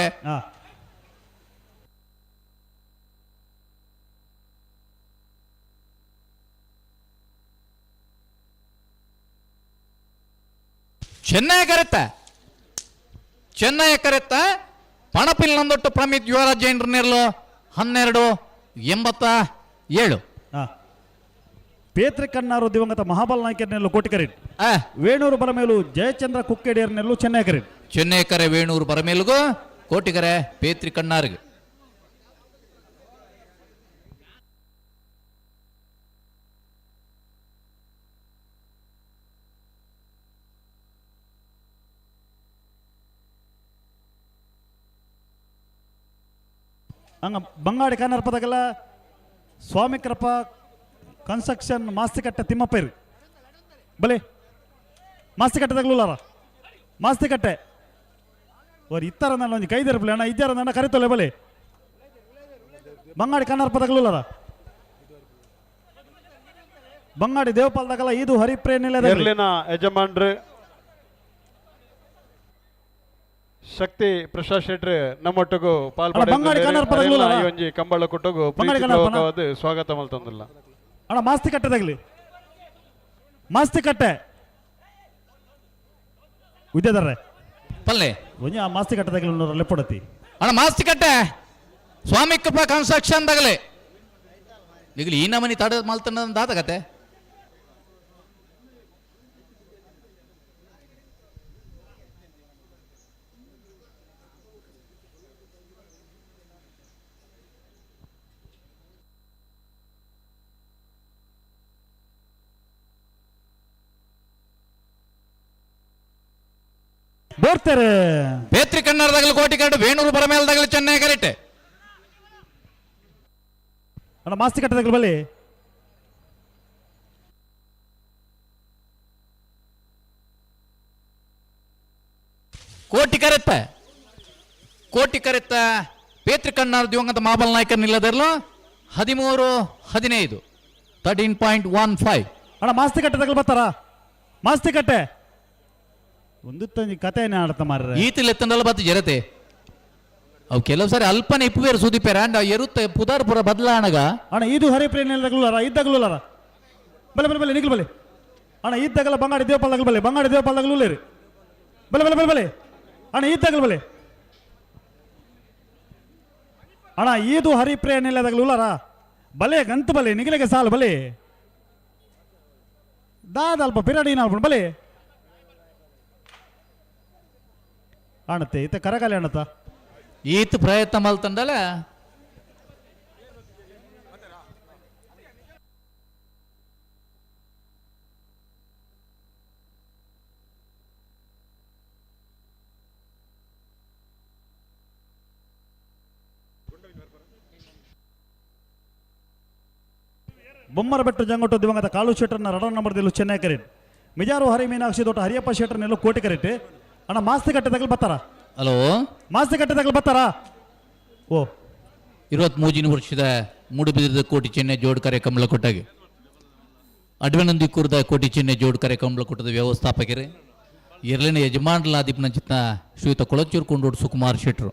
ಚೆನ್ನೈ ಕರೆತ್ತ ಪಣಪಿಲ್ ನಂದೊಟ್ಟು ಪ್ರಮಿತ್ ಯುವರಾಜ್ ಜೈಂಡ್ರನೆಲ್ಲು 1287 ಪೇತ್ರ ಕನ್ನಾರು ದಿವಂಗತ ಮಹಾಬಲ ನಾಯ್ಕರ್ನೆಲ್ಲು ಕೋಟಿಕರೆಡ್ ವೇಣೂರು ಬರಮೇಲು ಜಯಚಂದ್ರ ಕುಕ್ಕೇಡಿಯರ್ನೆಲ್ಲು ಚೆನ್ನೈ ಕರೆಡ್ ಚೆನ್ನೈಕರೆ ವೇಣೂರು ಬರಮೇಲುಗು ಕೋಟಿಕರೆ ಪೇತ್ರಿ ಕಣ್ಣಾರ್ಗೆ ಹಂಗ ಬಂಗಾಡಿ ಕನ್ನರ್ಪದಾಗೆಲ್ಲ ಸ್ವಾಮಿ ಕೃಪ ಕನ್ಸ್ಟ್ರಕ್ಷನ್ ಮಾಸ್ತಿಕಟ್ಟೆ ತಿಮ್ಮಪ್ಪೇರು ಬಲೆ ಮಾಸ್ತಿಕಟ್ಟೆದಾಗ್ಲೂಲಾರ ಮಾಸ್ತಿಕಟ್ಟೆ ಅವ್ರು ಇತ್ತಾರ ನನ್ನ ಒಂದು ಕೈದಾರ ಬಲೆ ಅಣ್ಣ ಇದ್ದಾರ ನನ್ನ ಕರಿತೊಲೆ ಬಲೆ ಬಂಗಾಡಿ ಕನ್ನರ್ಪದಾಗ್ಲೂಲಾರ ಬಂಗಾಡಿ ದೇವಪಾಲದಾಗಲ್ಲ ಇದು ಹರಿಪ್ರೇನಿಲ್ಲ ಯಜಮಾನ್ರು ಶಕ್ತಿ ಪ್ರಸಾದ್ ಶೆಟ್ರು ನಮ್ಮೊಟ್ಟಿಗೂ ಪಾಲ್ಗೊಂಡು ಕಂಬಳ ಕೊಟ್ಟೋಗು ಸ್ವಾಗತ ಮಲ್ತಂದಿಲ್ಲ ಅಣ್ಣ ಮಾಸ್ತಿಕಟ್ಟೆದಾಗಲಿ ಮಾಸ್ತಿಕಟ್ಟೆ ವಿದ್ಯಾಧರ್ರೆ ಪಲ್ಲೆ ಒಂಜಿ ಆ ಮಾಸ್ತಿಕಟ್ಟೆದಾಗಲಿ ಲೆಪ್ಪಡತಿ ಅಣ್ಣ ಮಾಸ್ತಿಕಟ್ಟೆ ಸ್ವಾಮಿ ಕೃಪಾ ಕನ್ಸ್ಟ್ರಕ್ಷನ್ ದಾಗಲೆ ನಿಗಲಿ ಈ ನಮನಿ ತಡ ಮಲ್ತನ ದಾತಗತ್ತೆ ಬೋರ್ತಾರೆ ಬೇತ್ರಿ ಕನ್ನಡದಾಗಲು ಕೋಟಿ ಕರಡು ಬೇಣೂರು ಬರಮೇಲ್ದಾಗಲು ಚೆನ್ನೈ ಕರೆಕ್ಟ್ ಅಣ್ಣ ಮಾಸ್ತಿ ಕಟ್ಟದಾಗಲು ಬಲ್ಲಿ ಕೋಟಿ ಕರೆತ್ತ ಬೇತ್ರಿ ಕನ್ನಡ ದಿವಂಗತ ಮಾಬಲ್ ನಾಯಕರ್ ನಿಲ್ಲದಿರಲು 13-15 13.15 ಅಣ್ಣ ಮಾಸ್ತಿ ಕಟ್ಟದಾಗಲು ಬರ್ತಾರ ಮಾಸ್ತಿ ಕಟ್ಟೆ ಒಂದು ತಂಜಿ ಕಥೆನೇ ಆಡ್ತಾ ಮಾರ್ರೆ ಈತಿಲೆತ್ತಂದಲ್ಲ ಬತ್ತು ಜರತೆ ಅವು ಕೆಲವು ಸಾರಿ ಅಲ್ಪನೆ ಇಪ್ಪುವೇರು ಸುದಿಪೇರ ಅಂಡ ಎರುತ್ತೆ ಪುದಾರ್ ಪುರ ಬದಲಾಣಗ ಅಣ್ಣ ಇದು ಹರಿಪ್ರೇಣಿದಾಗಲೂಲಾರ ಇದ್ದಾಗಲೂಲಾರ ಬಲೆ ಬಲೆ ಬಲೆ ನಿಗ್ಲು ಬಲೆ ಅಣ್ಣ ಇದ್ದಾಗಲ್ಲ ಬಂಗಾಡಿ ದೇವಪಾಲದಾಗಲು ಬಲೆ ಬಂಗಾಡಿ ದೇವಪಾಲದಾಗಲೂ ರೀ ಬಲೆ ಬಲೆ ಬಲೆ ಬಲೆ ಅಣ್ಣ ಇದ್ದಾಗಲು ಬಲೆ ಅಣ್ಣ ಇದು ಹರಿಪ್ರೇಣಿದಾಗಲೂಲಾರ ಬಲೆ ಗಂತು ಬಲೆ ನಿಗಿಲೆಗೆ ಸಾಲು ಬಲೆ ದಾದಲ್ಪ ಪಿರಾಡಿ ನಾಲ್ಪುಣ ಬಲೆ ಆಣತ್ತೆ ಈತ ಕರಗಾಲಿ ಅಣ್ಣತ್ತ ಈತ ಪ್ರಯತ್ನ ಮಲ್ತಂದಲ್ಲ ಬೊಮ್ಮರಬೆಟ್ಟು ಜಂಗೊಟ್ಟು ದಿವಂಗತ ಕಾಳು ಶೆಟ್ಟರ್ನ ರಡನ್ ನಂಬರ್ದಲ್ಲೂ ಚೆನ್ನೈ ಕರೆಟ್ ಮಿಜಾರು ಹರಿ ಮೀನಾಕ್ಷಿ ದೊಡ್ಡ ಹರಿಯಪ್ಪ ಶೆಟ್ಟರ್ನೆಲ್ಲೂ ಕೋಟಿ ಕರೆಟ್ ಅಣ್ಣ ಮಾಸ್ತಿ ಕಟ್ಟದಾಗಲು ಬರ್ತಾರ ಹಲೋ ಮಾಸ್ತಿ ಕಟ್ಟದಾಗಲು ಬರ್ತಾರ ಓ 23 ವರ್ಷದ ಮೂಡುಬಿದಿರದ ಕೋಟಿ ಚೆನ್ನೈ ಜೋಡ್ಕರೆ ಕಂಬಳಕೊಟ್ಟಾಗೆ ಅಡ್ವನಂದಿ ಕೂರ್ದ ಕೋಟಿ ಚೆನ್ನೈ ಜೋಡ್ಕರೆ ಕಂಬಳಕೊಟ್ಟದ ವ್ಯವಸ್ಥಾಪಕರೇ ಎರಲಿನ ಯಜಮಾನಲಾದಿಪ್ನ ಚಿತ್ನ ಶ್ರೀಯುತ ಕೊಳಚೂರು ಕೊಂಡೋಡು ಸುಕುಮಾರ್ ಶೆಟ್ರು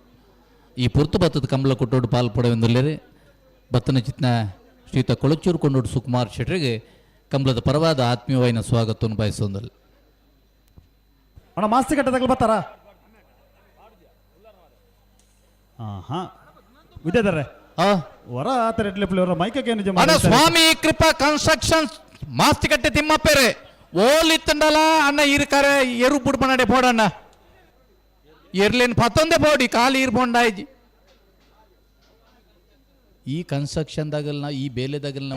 ಈ ಪುರ್ತು ಬತ್ತದ ಕಂಬಳಕೊಟ್ಟೋಡು ಪಾಲ್ಪಡುವೆಂದುಲ್ಲರೆ ಬತ್ತನ ಚಿತ್ನ ಶ್ರೀಯುತ ಕೊಳಚೂರು ಕೊಂಡೋಡು ಸುಕುಮಾರ್ ಶೆಟ್ರಿಗೆ ಕಂಬಳದ ಪರವಾದ ಆತ್ಮೀಯವಾದ ಸ್ವಾಗತವನ್ನು ಬಯಸೋದಲ್ಲ ಅಣ್ಣ ಮಾಸ್ತಿ ಕಟ್ಟದಾಗಲು ಬರ್ತಾರ ಹಾ ವಿದ್ಯಾಧರ್ರೆ ವರ ಆತರ ಅವರ ಮೈಕಕ್ಕೆ ಏನು ಅಣ್ಣ ಸ್ವಾಮಿ ಕೃಪಾ ಕನ್ಸ್ಟ್ರಕ್ಷನ್ ಮಾಸ್ತಿಕಟ್ಟೆ ತಿಮ್ಮಪ್ಪೇರೆ ಓಲಿತ್ತಂಡಲ ಅಣ್ಣ ಇರ್ಕಾರೆ ಎರು ಬುಡ್ಬನಡೆ ಪೋಡಣ್ಣ ಎರ್ಲೇನ್ ಪತ್ತೊಂದೆ ಪೋಡಿ ಕಾಲಿ ಇರ್ಬೊಂಡಾಯ್ಜಿ ಈ ಕನ್ಸ್ಟ್ರಕ್ಷನ್ ಈ ಬೇಲೆದಾಗಲ್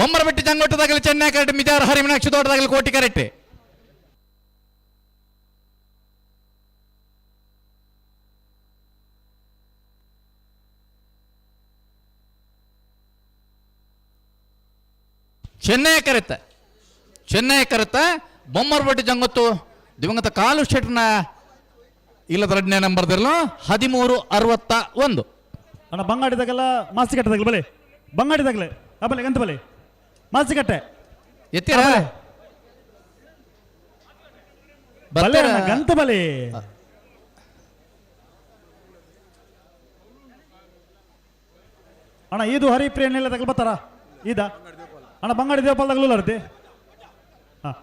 ಬೊಮ್ಮರಬೆಟ್ಟಿ ಜಂಗೊಟ್ಟದಾಗಲಿ ಚೆನ್ನೈ ಕರೆಕ್ಟ್ ಮಿಜಾರ್ ಹರಿಮೀನಾಕ್ಷಿ ತೋಟದಾಗಲಿ ಕೋಟಿ ಕರೆಕ್ಟ್ ಚೆನ್ನೈ ಕರೆತ ಬೊಮ್ಮರಬೆಟ್ಟಿ ಜಂಗೊತ್ತು ದಿವಂಗತ ಕಾಲು ಶೆಟ್ನ ಇಲ್ಲದ 2ನೇ ನಂಬರ್ದಲ್ಲೂ 1361 ಅಣ್ಣ ಬಂಗಾಡಿದಾಗೆಲ್ಲ ಮಾಸ್ತಿ ಕಟ್ಟದಾಗಲು ಬಲೆ ಬಂಗಾಡಿದಾಗಲೇ ಬಲೆ ಗಂತ ಬಲೆ ಮಾಸ್ತಿ ಕಟ್ಟೆ ಎತ್ತೀರ ಬಲೆ ಗಂತ ಬಲೆ ಅಣ್ಣ ಇದು ಹರಿಪ್ರೇಣಿಲ್ಲ ತಗಲ್ ಬರ್ತಾರ ಇದ ಅಣ್ಣ ಬಂಗಾಡಿ ದೇವಪಾಲದಾಗಲೂ ಅರ್ತಿ ಹಾಂ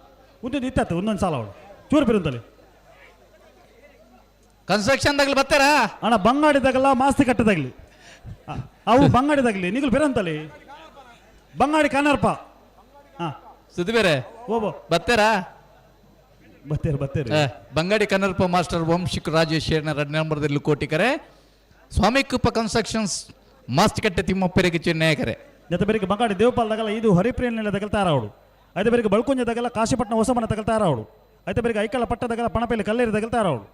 ಉದ್ದಿದ್ದು ಇತ್ತತ್ತು ಒಂದೊಂದು ಸಾಲ ಅವಳು ಚೂರು ಬಿರುಂತಲ್ಲಿ ಕನ್ಸ್ಟ್ರಕ್ಷನ್ದಾಗಲಿ ಬರ್ತಾರ ಅಣ್ಣ ಬಂಗಾಡಿದಾಗಲ್ಲ ಮಾಸ್ತಿ ಕಟ್ಟದಾಗಲಿ ಅವು ಬಂಗಾಡಿದಾಗಲಿ ನಿಗಲು ಬೇರಂತಲ್ಲಿ ಬಂಗಾಡಿ ಕಾನರ್ಪ ಹಾಂ ಸುದ್ದಿ ಬೇರೆ ಓಬೋ ಬರ್ತಾರಾ ಬತ್ತೇರಿ ಬಂಗಾಡಿ ಕನ್ನರ್ಪ ಮಾಸ್ಟರ್ ವಂಶಿಕ್ ರಾಜೇಶ್ 2ನೇ ನಂಬರ್ದಲ್ಲಿ ಕೋಟಿ ಕರೆ ಸ್ವಾಮಿ ಕೃಪಾ ಕನ್ಸ್ಟ್ರಕ್ಷನ್ಸ್ ಮಾಸ್ತಿಕಟ್ಟೆ ತಿಮ್ಮಪ್ಪರಿಗೆ ಚೆನ್ನೈ ಕರೆ ಜೊತೆ ಬೇರೆ ಬಂಗಾಡಿ ದೇವಪಾಲದಾಗಲ್ಲ ಇದು ಹರಿಪ್ರೇಣಿಲ್ಲ ತಗಲ್ತಾರ ಅವಳು అయితే ಬೇರೆ ಬಳ್ಕೊಂಜದಾಗಲ್ಲ ಕಾಶಿಪಟ್ಟಣ ಹೊಸಮನ ತಗಲ್ತಾರ ಅವಳು అయితే ಬೇರೆ ಐಕಳ ಪಟ್ಟದಾಗಲ್ಲ ಪಣಪೇಲಿ ಕಲ್ಲೇರಿ ತಗಲ್ತಾರ ಅವಳು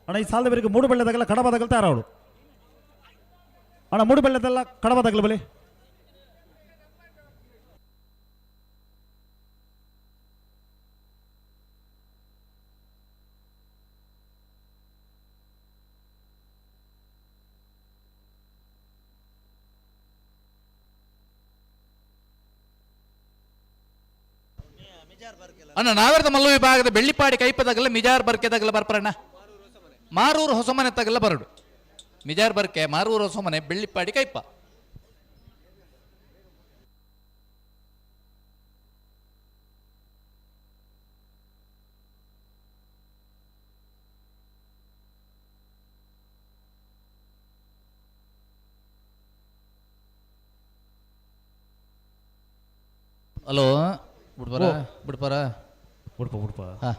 ಅಣ್ಣ ಈ ಸಾಲದ ಬೇರೆ ಮೂಡು ಬೆಳ್ಳದಾಗಲ್ಲ ಕಡಬ ತಗಲ್ತಾರ ಅವಳು ಅಣ್ಣ ಮೂಡು ಬೆಳ್ಳದೆಲ್ಲ ಕಡಬ ತಗಲ ಬಲಿ ಅಣ್ಣ ನಾವೇರ್ದ ಮಲ್ಲು ವಿಭಾಗದ ಬೆಳ್ಳಿಪಾಡಿ ಕೈಪದಾಗಲ್ಲ ಮಿಜಾರ್ ಬರ್ಕೆದಾಗಲ್ಲ ಬರ್ಪರಣ್ಣ ಮಾರೂರು ಹೊಸಮನೆ ತಗಲ್ಲ ಬರಡು ಮಿಜಾರ್ ಬರ್ಕೆ ಮಾರೂರು ಹೊಸಮನೆ ಬೆಳ್ಳಿಪಾಡಿ ಕೈಪ ಹಲೋ ಬಿಡ್ಬಾರ ಬಿಡ್ಬಾರ ಬಿಡ್ಪ ಬಿಡ್ಪ ಹಾ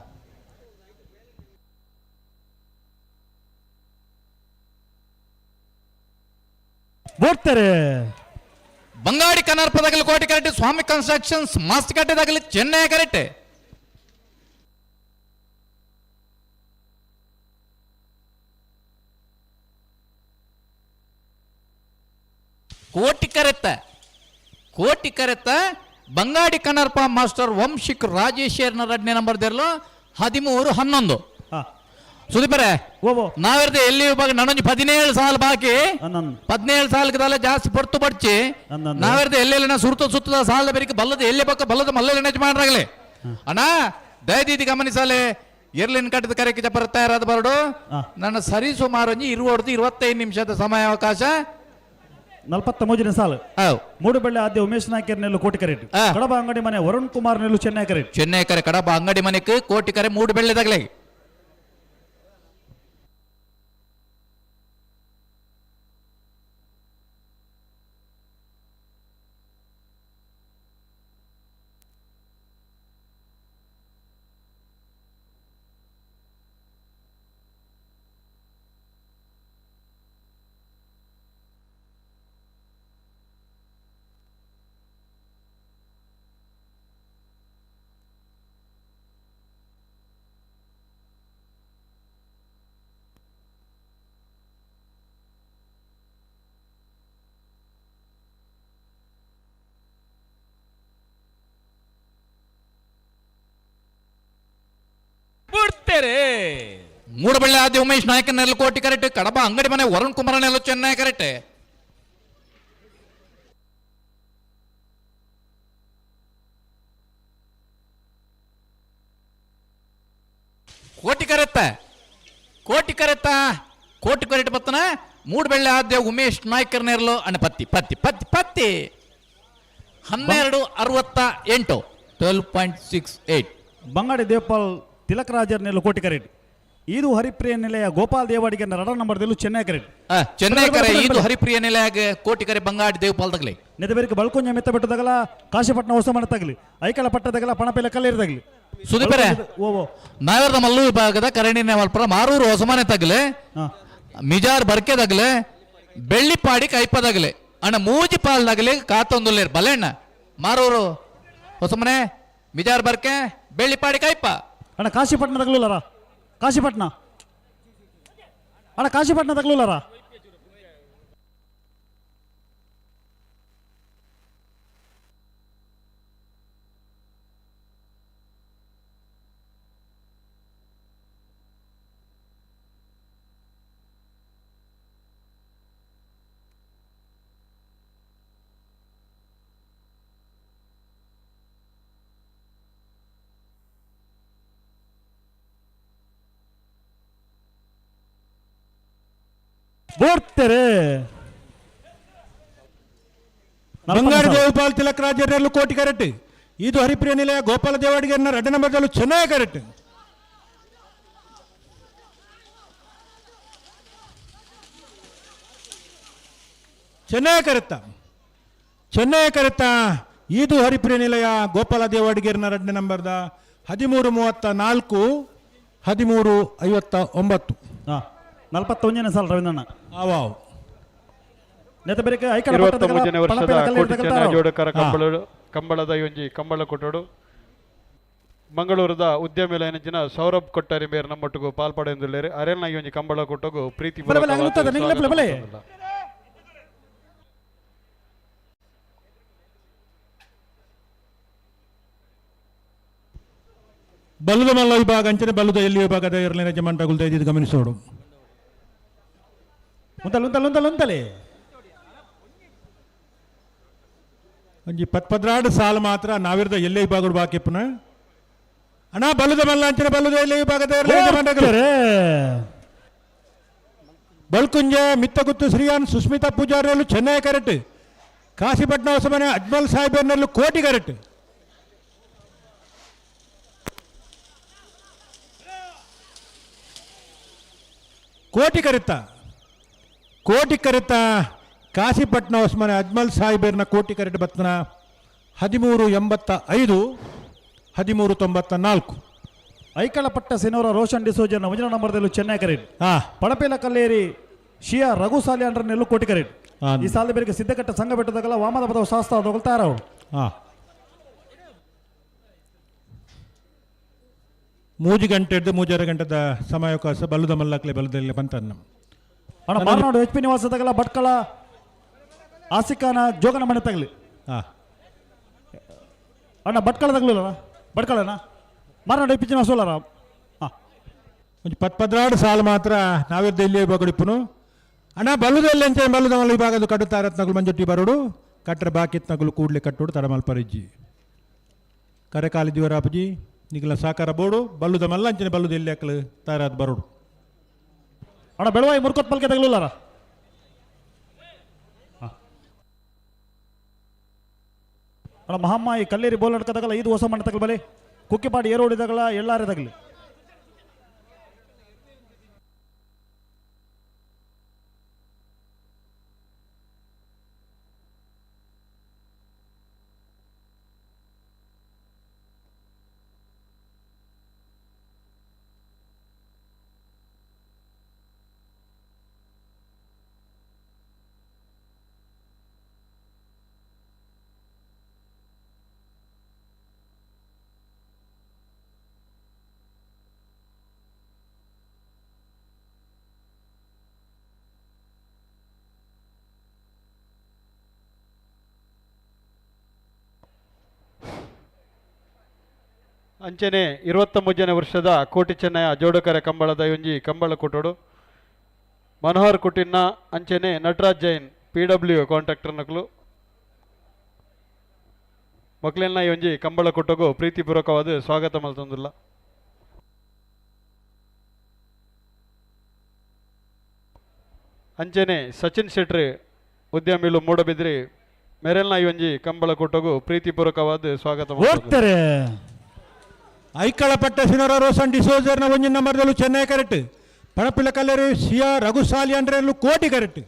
ಬೋಡ್ತಾರೆ ಬಂಗಾಡಿ ಕನ್ನಡಪದಾಗಲಿ ಕೋಟಿ ಕರೆಕ್ಟ್ ಸ್ವಾಮಿ constructions mast ಕಟ್ಟೆದಾಗಲಿ Chennai correct Koti ಕರೆತ್ತ Bangadi ಕನ್ನಡಪ master Vamshik ರಾಜೇಶ್ವರನ 2ನೇ ನಂಬರ್ ದೇರ್ಲು 13-11 ಸುದೀಪರೇ ನಾವಿರ್ದೆ ಎಲ್ಲಿ ವಿಭಾಗ ನನ್ನೊಂದು 17 ಸಾಲ ಬಾಕಿ 17 ಸಾಲಕ್ಕೆ ಜಾಸ್ತಿ ಪೊರ್ತು ಬಡ್ಚಿ ನಾವಿರ್ದೆ ಎಲ್ಲೆಲ್ಲ ಸುತ್ತದ ಸಾಲ ಬೇರೆ ಬಲ್ಲದ ಎಲ್ಲಿ ಪಕ್ಕ ಬಲ್ಲದ ಮಲ್ಲೆಲ್ಲ ನೆಚ್ ಮಾಡ್ರಾಗಲಿ ಅಣ್ಣ ದಯದೀದಿ ಗಮನಿಸಲೆ ಎರ್ಲಿನ ಕಟ್ಟದ ಕರೆಕ್ಕೆ ಜಪರ ತಯಾರಾದ ಬರಡು ನನ್ನ ಸರಿ ಸುಮಾರು 25 ನಿಮಿಷದ ಸಮಯಾವಕಾಶ 43ನೇ ಸಾಲು ಮೂಡುಬೆಳ್ಳೆ ಆದ್ಯ ಉಮೇಶ್ ನಾಯ್ಕರ್ ನೆಲ್ಲು ಕೋಟಿ ಕರೆಟ್ ಕಡಬ ಅಂಗಡಿ ಮನೆ ವರುಣ್ ಕುಮಾರ್ ನೆಲ್ಲು ಚೆನ್ನೈ ಕರೆ ಕಡಬ ಅಂಗಡಿ ಮನೆಗೆ ಕೋಟಿ ಕರೆ ಮೂಡುಬೆಳ್ಳೆದಾಗಲೇ ಮೂಡಬಳ್ಳಿ ಆದ್ಯ ಉಮೇಶ್ ನಾಯಕನ ನೆರಳು ಕೋಟಿ ಕರೆಕ್ಟ್ ಕಡಬ ಅಂಗಡಿ ಮನೆ ವರುಣ್ ಕುಮಾರ್ ನೆರಳು ಚೆನ್ನೈ ಕರೆಕ್ಟ್ ಕೋಟಿ ಕರೆಕ್ಟ್ ಬತ್ತನ ಮೂಡಬಳ್ಳಿ ಆದ್ಯ ಉಮೇಶ್ ನಾಯ್ಕರ್ ನೆರಳು ಅಣ್ಣ ಪತ್ತಿ 1268 12.68 ಬಂಗಾಡಿ ದೇವಪಾಲ್ ತಿಲಕ್ ರಾಜರ್ ನೆಲ್ಲು ಕೋಟಿ ಕರೆಟ್ ಇದು ಹರಿಪ್ರಿಯ ನಿಲಯ ಗೋಪಾಲ್ ದೇವಾಡಿಗೆ 2 ನಂಬರ್ ದಲ್ಲೂ ಚೆನ್ನೈ ಕರೆಟ್ ಇದು ಹರಿಪ್ರಿಯ ನಿಲಯ ಕೋಟಿ ಕರೆ ಬಂಗಾಡಿ ದೇವಪಾಲ್ ತಗಲಿ ನೆದಬೇರಿಗೆ ಬಳ್ಕೊಂಜ ಮೆತ್ತ ಬೆಟ್ಟದಾಗಲ ಕಾಶಿಪಟ್ಟಣ ಹೊಸ ಮನೆ ತಗಲಿ ಐಕಳ ಪಟ್ಟದಾಗಲ ಪಣಪೆಲ್ಲ ಕಲ್ಲೇರ್ದಾಗಲಿ ಸುದೀಪರೇ ನಾವರ್ದ ಮಲ್ಲು ವಿಭಾಗದ ಕರಣಿನ ಮಲ್ಪುರ ಮಾರೂರು ಹೊಸಮನೆ ತಗಲೆ ಮಿಜಾರ್ ಬರ್ಕೆದಾಗಲೆ ಬೆಳ್ಳಿಪಾಡಿ ಕೈಪದಾಗಲೆ ಅಣ್ಣ ಮೂಜಿ ಪಾಲ್ದಾಗಲಿ ಕಾತೊಂದುಲ್ಲೇರ್ ಬಲೆಣ್ಣ ಮಾರೂರು ಹೊಸಮನೆ ಮಿಜಾರ್ ಬರ್ಕೆ ಬೆಳ್ಳಿಪಾಡಿ ಕೈಪ ಅಣ್ಣ ಕಾಶಿಪಟ್ಟಣ ತಗಲೂಲರ ಕಾಶಿಪಟ್ಟಣ ತಗಲೂಲರ ಬೋಡ್ತಾರೆ ಬಂಗಾರ ದೇವಪಾಲ್ ತಿಲಕ್ ರಾಜರು ಕೋಟಿ ಕರೆಟ್ ಇದು ಹರಿಪ್ರಿಯ ನಿಲಯ ಗೋಪಾಲ ದೇವಾಡಿಗೆ 2 ನಂಬರ್ ದಲ್ಲೂ ಚೆನ್ನೈ ಕರೆಟ್ ಚೆನ್ನೈ ಕರೆತ್ತ ಇದು ಹರಿಪ್ರಿಯ ನಿಲಯ ಗೋಪಾಲ ದೇವಾಡಿಗೆ 2 ನಂಬರ್ದ 13:34 13:59 41ನೇ ಸಾಲ ರವೀಂದ್ರಣ್ಣ ಆವಾವ್ 23ನೇ ವರ್ಷದ ಕೋಟಿ ಚೆನ್ನೈ ಜೋಡಕರ ಕಂಬಳದ ಒಂಜಿ ಕಂಬಳ ಕೊಟ್ಟೋಡು ಮಂಗಳೂರದ ಉದ್ಯಮ ಇಲಾಖೆನ ಸೌರಭ್ ಕೊಟ್ಟಾರಿ ಮೇರ್ ನಮ್ಮೊಟ್ಟಿಗೂ ಪಾಲ್ಪಡೆಂದುಳ್ಳೇರು ಅರೆಲ್ನ ಈ ಒಂಜಿ ಕಂಬಳ ಕೊಟ್ಟೋಗು ಪ್ರೀತಿ ಬಲ್ಲುದ ಮಲ್ಲ ವಿಭಾಗ ಅಂಚನೆ ಬಲ್ಲುದ ಎಲ್ಲಿ ವಿಭಾಗದ ಇರಲಿನ ಜಮಂಟಗುಲ್ದ ಇದ್ದು ಗಮನಿಸೋಡು ಉಂತಲೆ ಒಂಜಿ 12 ಸಾಲ ಮಾತ್ರ ನಾವಿರದ ಎಲ್ಲೇ ವಿಭಾಗ ಬಾಕಿಪ್ಪನ ಅಣ್ಣ ಬಲ್ಲುದ ಮಲ್ಲ ಅಂಚನೆ ಬಲ್ಲುದ ಎಲ್ಲಿ ವಿಭಾಗದ ಬಲ್ಕುಂಜ ಮಿತ್ತಗುತ್ತು ಶ್ರೀಯಾನ್ ಸುಸ್ಮಿತಾ ಪೂಜಾರಿಯಲ್ಲೂ ಚೆನ್ನೈ ಕರೆಟ್ ಕಾಶಿಪಟ್ಟಣ ಹೊಸಮನೆ ಅಜ್ಮಲ್ ಸಾಹೇಬರ್ನಲ್ಲೂ ಕೋಟಿ ಕರೆಟ್ ಕೋಟಿ ಕರೆತ ಕಾಶಿಪಟ್ಟಣ ಹೊಸಮನೆ ಅಜ್ಮಲ್ ಸಾಹೇಬರ್ನ ಕೋಟಿ ಕರೆಟ್ ಬತ್ತನ 1385 1394. ಐಕಳಪಟ್ಟ ಸಿನೋರ ರೋಷನ್ ಡಿಸೋಜನ ಮುಂಜಿನ ನಂಬರ್ದಲ್ಲೂ ಚೆನ್ನೈ ಕರೀಡ್ ಹಾ ಪಳಪೇಲ ಕಲ್ಲೇರಿ ಶಿಯಾ ರಘು ಸಾಲಿ ಅಂಡ್ರ ನೆಲ್ಲು ಕೋಟಿ ಕರೀಡ್ ಹಾ. ಈ ಸಾಲ ಬೇರೆ ಸಿದ್ಧಕಟ್ಟ ಸಂಘ ಬೆಟ್ಟದಾಗಲ್ಲ ವಾಮದ ಪದವು ಶಾಸ್ತ್ರ ತಗೊಳ್ತಾರ ಅವರು ಹಾ 3 ಗಂಟೆದ್ದು 3:30 ಗಂಟೆದ ಸಮಯಾವಕಾಶ ಬಲ್ಲುದ ಮಲ್ಲಕ್ಲೆ ಬಲ್ಲದಲ್ಲಿ ಬಂತನ್ನ ಅಣ್ಣ ಮಾರ್ನಾಡು ಎಚ್ ಪಿ ನಿವಾಸದಾಗಲ್ಲ ಭಟ್ಕಳ ಆಸಿಕಾನ ಜೋಗನ ಮನೆ ತಗಲಿ ಹಾ ಅಣ್ಣ ಭಟ್ಕಳದಾಗ್ಲಿಲ್ಲ ಭಟ್ಕಳನ ಮಾರ್ನಾಡು ಎಚ್ ಪಿ ನಿವಾಸ ಅಲ್ಲ ಒಂದು 16 ಸಾಲು ಮಾತ್ರ ನಾವಿದ್ದ ಇಲ್ಲಿ ಬಗಡಿಪ್ಪುನು ಅಣ್ಣ ಬಲ್ಲುದಲ್ಲಿ ಅಂಚೆ ಬಲ್ಲುದ ಮಲ್ಲ ವಿಭಾಗದ ಕಟ್ಟುತ್ತಾರತ್ನಗಳು ಮಂಜುಟ್ಟಿ ಬರೋಡು ಕಟ್ಟರೆ ಬಾಕಿತ್ನಗಳು ಕೂಡ್ಲೆ ಕಟ್ಟೋಡು ತಡಮಲ್ಪರಿಜ್ಜಿ ಕರೆ ಕಾಲಿದ್ದೀವರ ಅಪ್ಪಜಿ ನಿಗಲ ಸಾಕಾರ ಬೋಡು ಬಲ್ಲುದ ಮಲ್ಲ ಅಂಚನೆ ಬಲ್ಲುದ ಎಲ್ಲಿ ಹಾಕಲು ತಾರಾದ ಬರೋಡು ಅಣ್ಣ ಬೆಳವಾಯಿ ಮುರ್ಕೊತ್ ಪಲ್ಕೆ ತಗಲಿಲ್ಲಾರ ಅಣ್ಣ ಮಹಮ್ಮಾಯಿ ಕಲ್ಲೇರಿ ಬೋಲ್ ನಡ್ಕದಾಗಲ್ಲ 5 ಹೊಸ ಮಣ್ಣು ತಗಲ್ ಬಲೆ ಕುಕ್ಕಿಪಾಡಿ ಏರು ಹೊಡಿದಾಗಲ್ಲ ಎಲ್ಲಾರೇ ತಗಲಿ ಅಂಚನೆ 23ನೇ ವರ್ಷದ ಕೋಟಿ ಚೆನ್ನಯ ಜೋಡುಕರೆ ಕಂಬಳದ ಒಂಜಿ ಕಂಬಳ ಕೊಟ್ಟೋಡು ಮನೋಹರ್ ಕುಟಿನ್ನ ಅಂಚನೆ ನಟರಾಜ್ ಜೈನ್ PW ಕಾಂಟ್ರಾಕ್ಟರ್ ನಕಲು ಮಕ್ಕಳನ್ನ ಈ ಒಂಜಿ ಕಂಬಳ ಕೊಟ್ಟೋಗು ಪ್ರೀತಿಪೂರ್ವಕವಾದ ಸ್ವಾಗತ ಮಲ್ತಂದಿಲ್ಲ ಅಂಚನೆ ಸಚಿನ್ ಶೆಟ್ರಿ ಉದ್ಯಮಿಲು ಮೂಡಬಿದ್ರಿ ಮೆರೆಲ್ನ ಈ ಒಂಜಿ ಕಂಬಳ ಕೊಟ್ಟೋಗು ಪ್ರೀತಿಪೂರ್ವಕವಾದ ಸ್ವಾಗತ ಓದ್ತಾರೆ ಐಕಳಪಟ್ಟ ಸಿನೋರ ರೋಸನ್ ಡಿಸೋಜರ್ನ ಒಂಜಿ ನಂಬರ್ದಲ್ಲೂ ಚೆನ್ನೈ ಕರೆಕ್ಟ್ ಪಳಪಿಲ ಕಲ್ಲೇರಿ ಶಿಯಾ ರಘು ಸಾಲಿ ಅಂಡ್ರೆಲ್ಲೂ ಕೋಟಿ ಕರೆಕ್ಟ್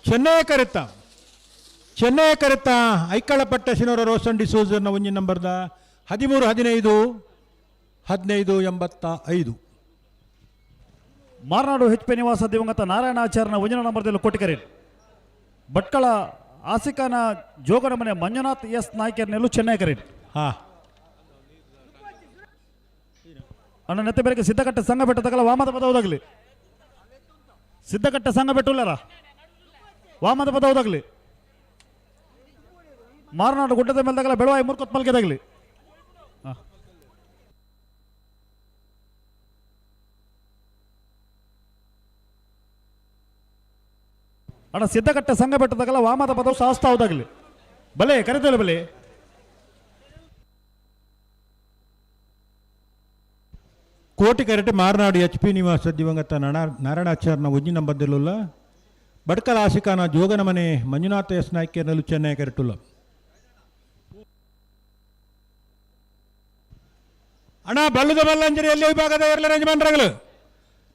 ಚೆನ್ನೈ ಕರೆತ್ತ ಐಕಳಪಟ್ಟ ಸಿನೋರ ರೋಸನ್ ಡಿಸೋಜರ್ನ ಒಂಜಿ ನಂಬರ್ದ 13 15 85 ಮಾರ್ನಾಡು ಎಚ್ ಪಿ ನಿವಾಸ ದಿವಂಗತ ನಾರಾಯಣಾಚಾರ್ಯನ ಒಂಜಿನ ನಂಬರ್ದಲ್ಲಿ ಕೋಟಿ ಕರೀಡ್ ಭಟ್ಕಳ ಆಸಿಕಾನ ಜೋಗನ ಮನೆ ಮಂಜುನಾಥ್ ಎಸ್ ನಾಯ್ಕರ್ನೆಲ್ಲೂ ಚೆನ್ನೈ ಕರೀಡ್ ಹಾ ಅಣ್ಣ ನೆತ್ತ ಬೇರೆ ಸಿದ್ಧಕಟ್ಟೆ ಸಂಘ ಬೆಟ್ಟ ತಗಲ ವಾಮದ ಪದ ಹೋದಾಗ್ಲಿ ಸಿದ್ಧಕಟ್ಟೆ ಸಂಘ ಬೆಟ್ಟುಲ್ಲಾರ ವಾಮದ ಪದ ಹೋದಾಗ್ಲಿ ಮಾರ್ನಾಡು ಗುಡ್ಡದ ಮೇಲೆ ತಗಲ ಬೆಳವಾಯಿ ಮುರ್ಕೊತ್ ಮಲ್ಗೆದಾಗ್ಲಿ ಅಣ್ಣ ಸಿದ್ಧಕಟ್ಟೆ ಸಂಘ ಬೆಟ್ಟದಾಗಲ್ಲ ವಾಮದ ಪದವು ಶಾಸ್ತ್ರ ಹೋದಾಗ್ಲಿ ಬಲೆ ಕರೆತೇಳಿ ಬಲೆ Koti correct Marnadu H P ನಿವಾಸ ದಿವಂಗತ ನಾರಾಯಣಾಚಾರ್ಯನ ಒಂಜಿ ನಂಬರ್ದಲ್ಲುಲ್ಲ ಬಡ್ಕಲ ಆಸಿಕಾನ ಜೋಗನ ಮನೆ ಮಂಜುನಾಥ ಎಸ್ ನಾಯ್ಕರ್ನಲ್ಲೂ ಚೆನ್ನೈ ಕರೆಕ್ಟುಲ್ಲ ಅಣ್ಣ ಬಲ್ಲುದ ಬಲ್ಲಂಜರಿ ಎಲ್ಲಿ ವಿಭಾಗದ ಎಲ್ಲ ಯಜಮಾನರುಗಳು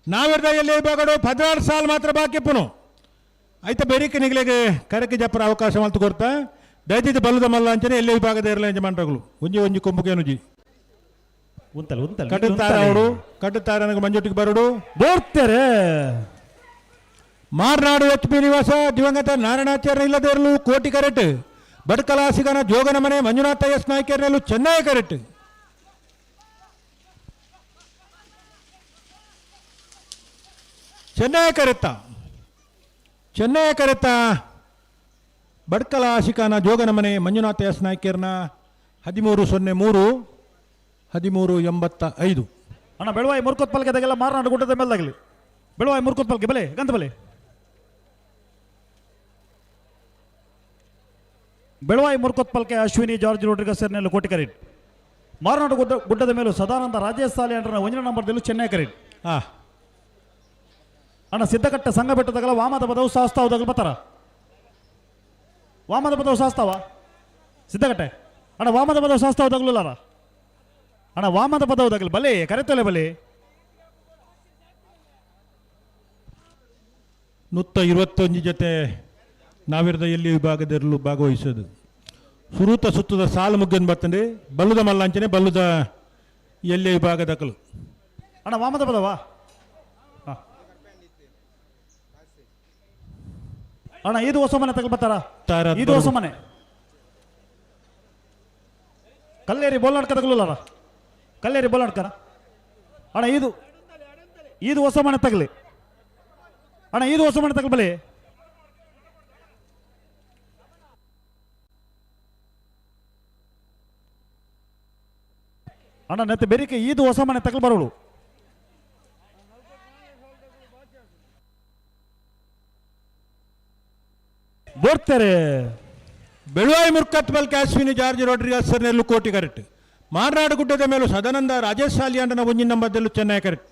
ನಾವಿರ್ದ ಎಲ್ಲಿ ವಿಭಾಗಡು 16 ಸಾಲ್ ಮಾತ್ರ ಬಾಕಿಪ್ಪನು ಆಯ್ತಾ ಬೇರಿಕೆ ನಿಗಲಿಗೆ ಕರೆಕ್ಕೆ ಜಪ್ಪರ ಅವಕಾಶ ಮಲ್ತು ಕೊಡ್ತಾ ದಯಚಿದ್ದು ಬಲ್ಲುದ ಮಲ್ಲ ಅಂಚನೆ ಎಲ್ಲಿ ವಿಭಾಗದ ಎಲ್ಲ ಯಜಮಾನರುಗಳು ಒಂಜಿ ಕೊಂಬುಗೇನುಜಿ ಕಟ್ಟುತ್ತಾರೆ ಅವರು ಕಟ್ಟುತ್ತಾರೆ ನನಗೆ ಮಂಜುಟ್ಟಿಗೆ ಬರೋಡು ಬೋರ್ತಾರೆ ಮಾರ್ನಾಡು ಎಚ್ ಪಿ ನಿವಾಸ ದಿವಂಗತ ನಾರಾಯಣಾಚಾರ್ಯ ಇಲ್ಲದೆ ಇರಲು ಕೋಟಿ ಕರೆಕ್ಟ್ ಬಡ್ಕಲಾಸಿಗನ ಜೋಗನ ಮನೆ ಮಂಜುನಾಥ ಎಸ್ ನಾಯ್ಕರ್ನಲ್ಲೂ ಚೆನ್ನೈ ಕರೆಕ್ಟ್ ಚೆನ್ನೈ ಕರೆತ್ತ ಬಡ್ಕಲ ಆಶಿಕಾನ ಜೋಗನ ಮನೆ ಮಂಜುನಾಥ ಎಸ್ ನಾಯ್ಕರ್ನ 1303 1385 ಅಣ್ಣ ಬೆಳವಾಯಿ ಮುರ್ಕೊತ್ ಪಲ್ಗೆದಾಗೆಲ್ಲ ಮಾರ್ನಾಡು ಗುಡ್ಡದ ಮೇಲ್ದಾಗಲಿ ಬೆಳವಾಯಿ ಮುರ್ಕೊತ್ ಪಲ್ಗೆ ಬಲೆ ಗಂತ ಬಲೆ ಬೆಳವಾಯಿ ಮುರ್ಕೊತ್ ಪಲ್ಕೆ ಅಶ್ವಿನಿ ಜಾರ್ಜ್ ರೋಡ್ರಿಗ ಸೇರ್ನೆಲ್ಲ ಕೋಟಿ ಕರೀಡ್ ಮಾರ್ನಾಡು ಗುಡ್ಡದ ಮೇಲೂ ಸದಾನಂದ ರಾಜೇಶ್ ಸಾಲಿ ಅಂಡ್ರ ಒಂಜಿನ ನಂಬರ್ದಲ್ಲೂ ಚೆನ್ನೈ ಕರೀಡ್ ಅಣ್ಣ ಸಿದ್ಧಕಟ್ಟೆ ಸಂಘ ಬೆಟ್ಟದಾಗಲ್ಲ ವಾಮದ ಪದವು ಶಾಸ್ತಾವದಾಗ ಬರ್ತಾರ ವಾಮದ ಪದವು ಶಾಸ್ತಾವ ಸಿದ್ಧಕಟ್ಟೆ ಅಣ್ಣ ವಾಮದ ಪದವು ಶಾಸ್ತಾವದಾಗ್ಲಿಲ್ಲಾರ ಅಣ್ಣ ವಾಮದ ಪದವುದಾಗಲಿ ಬಲೆ ಕರೆತಲೆ ಬಲೆ 121 ಜೊತೆ ನಾವಿರದ ಎಲ್ಲಿ ವಿಭಾಗದಲ್ಲೂ ಭಾಗವಹಿಸೋದು ಸುರೂತ ಸುತ್ತದ ಸಾಲು ಮುಗ್ಗನ್ ಬರ್ತಂಡೆ ಬಲ್ಲುದ ಮಲ್ಲಾಂಚನೆ ಬಲ್ಲುದ ಎಲ್ಲಿ ವಿಭಾಗದಕಲು ಅಣ್ಣ ವಾಮದ ಪದವ ಅಣ್ಣ ಇದು ಹೊಸ ಮನೆ ತಗೊಳ್ಬತ್ತಾರ ಇದು ಹೊಸ ಮನೆ ಕಲ್ಲೇರಿ ಬೋಲಾಡ್ಕ ತಗಲಲ್ಲ ಕಲ್ಲೇರಿ ಬೋಲಾಡ್ಕರ ಅಣ್ಣ ಇದು ಹೊಸ ಮನೆ ತಗಲಿ ಅಣ್ಣ ಇದು ಹೊಸ ಮನೆ ತಗೊಳ್ಬಲಿ ಅಣ್ಣ ನೆತ್ತೆ ಬೆರಿಕೆ ಇದು ಹೊಸ ಮನೆ ತಗೊಳ್ ಬರೋಳು ಬೋರ್ತಾರೆ ಬೆಳುವಾಯಿ ಮುರ್ಕತ್ಬಲ್ ಕಾಶ್ಮೀನಿ ಜಾರ್ಜ್ ರೋಡ್ರಿಗಸ್ ಸರ್ನೆಲ್ಲು ಕೋಟಿ ಕರೆಕ್ಟ್ ಮಾರ್ನಾಡು ಗುಡ್ಡದ ಮೇಲೂ ಸದಾನಂದ ರಾಜೇಶ್ ಸಾಲಿಯಾಂಡನ ಒಂಜಿನ ನಂಬರ್ದಲ್ಲೂ ಚೆನ್ನೈ ಕರೆಕ್ಟ್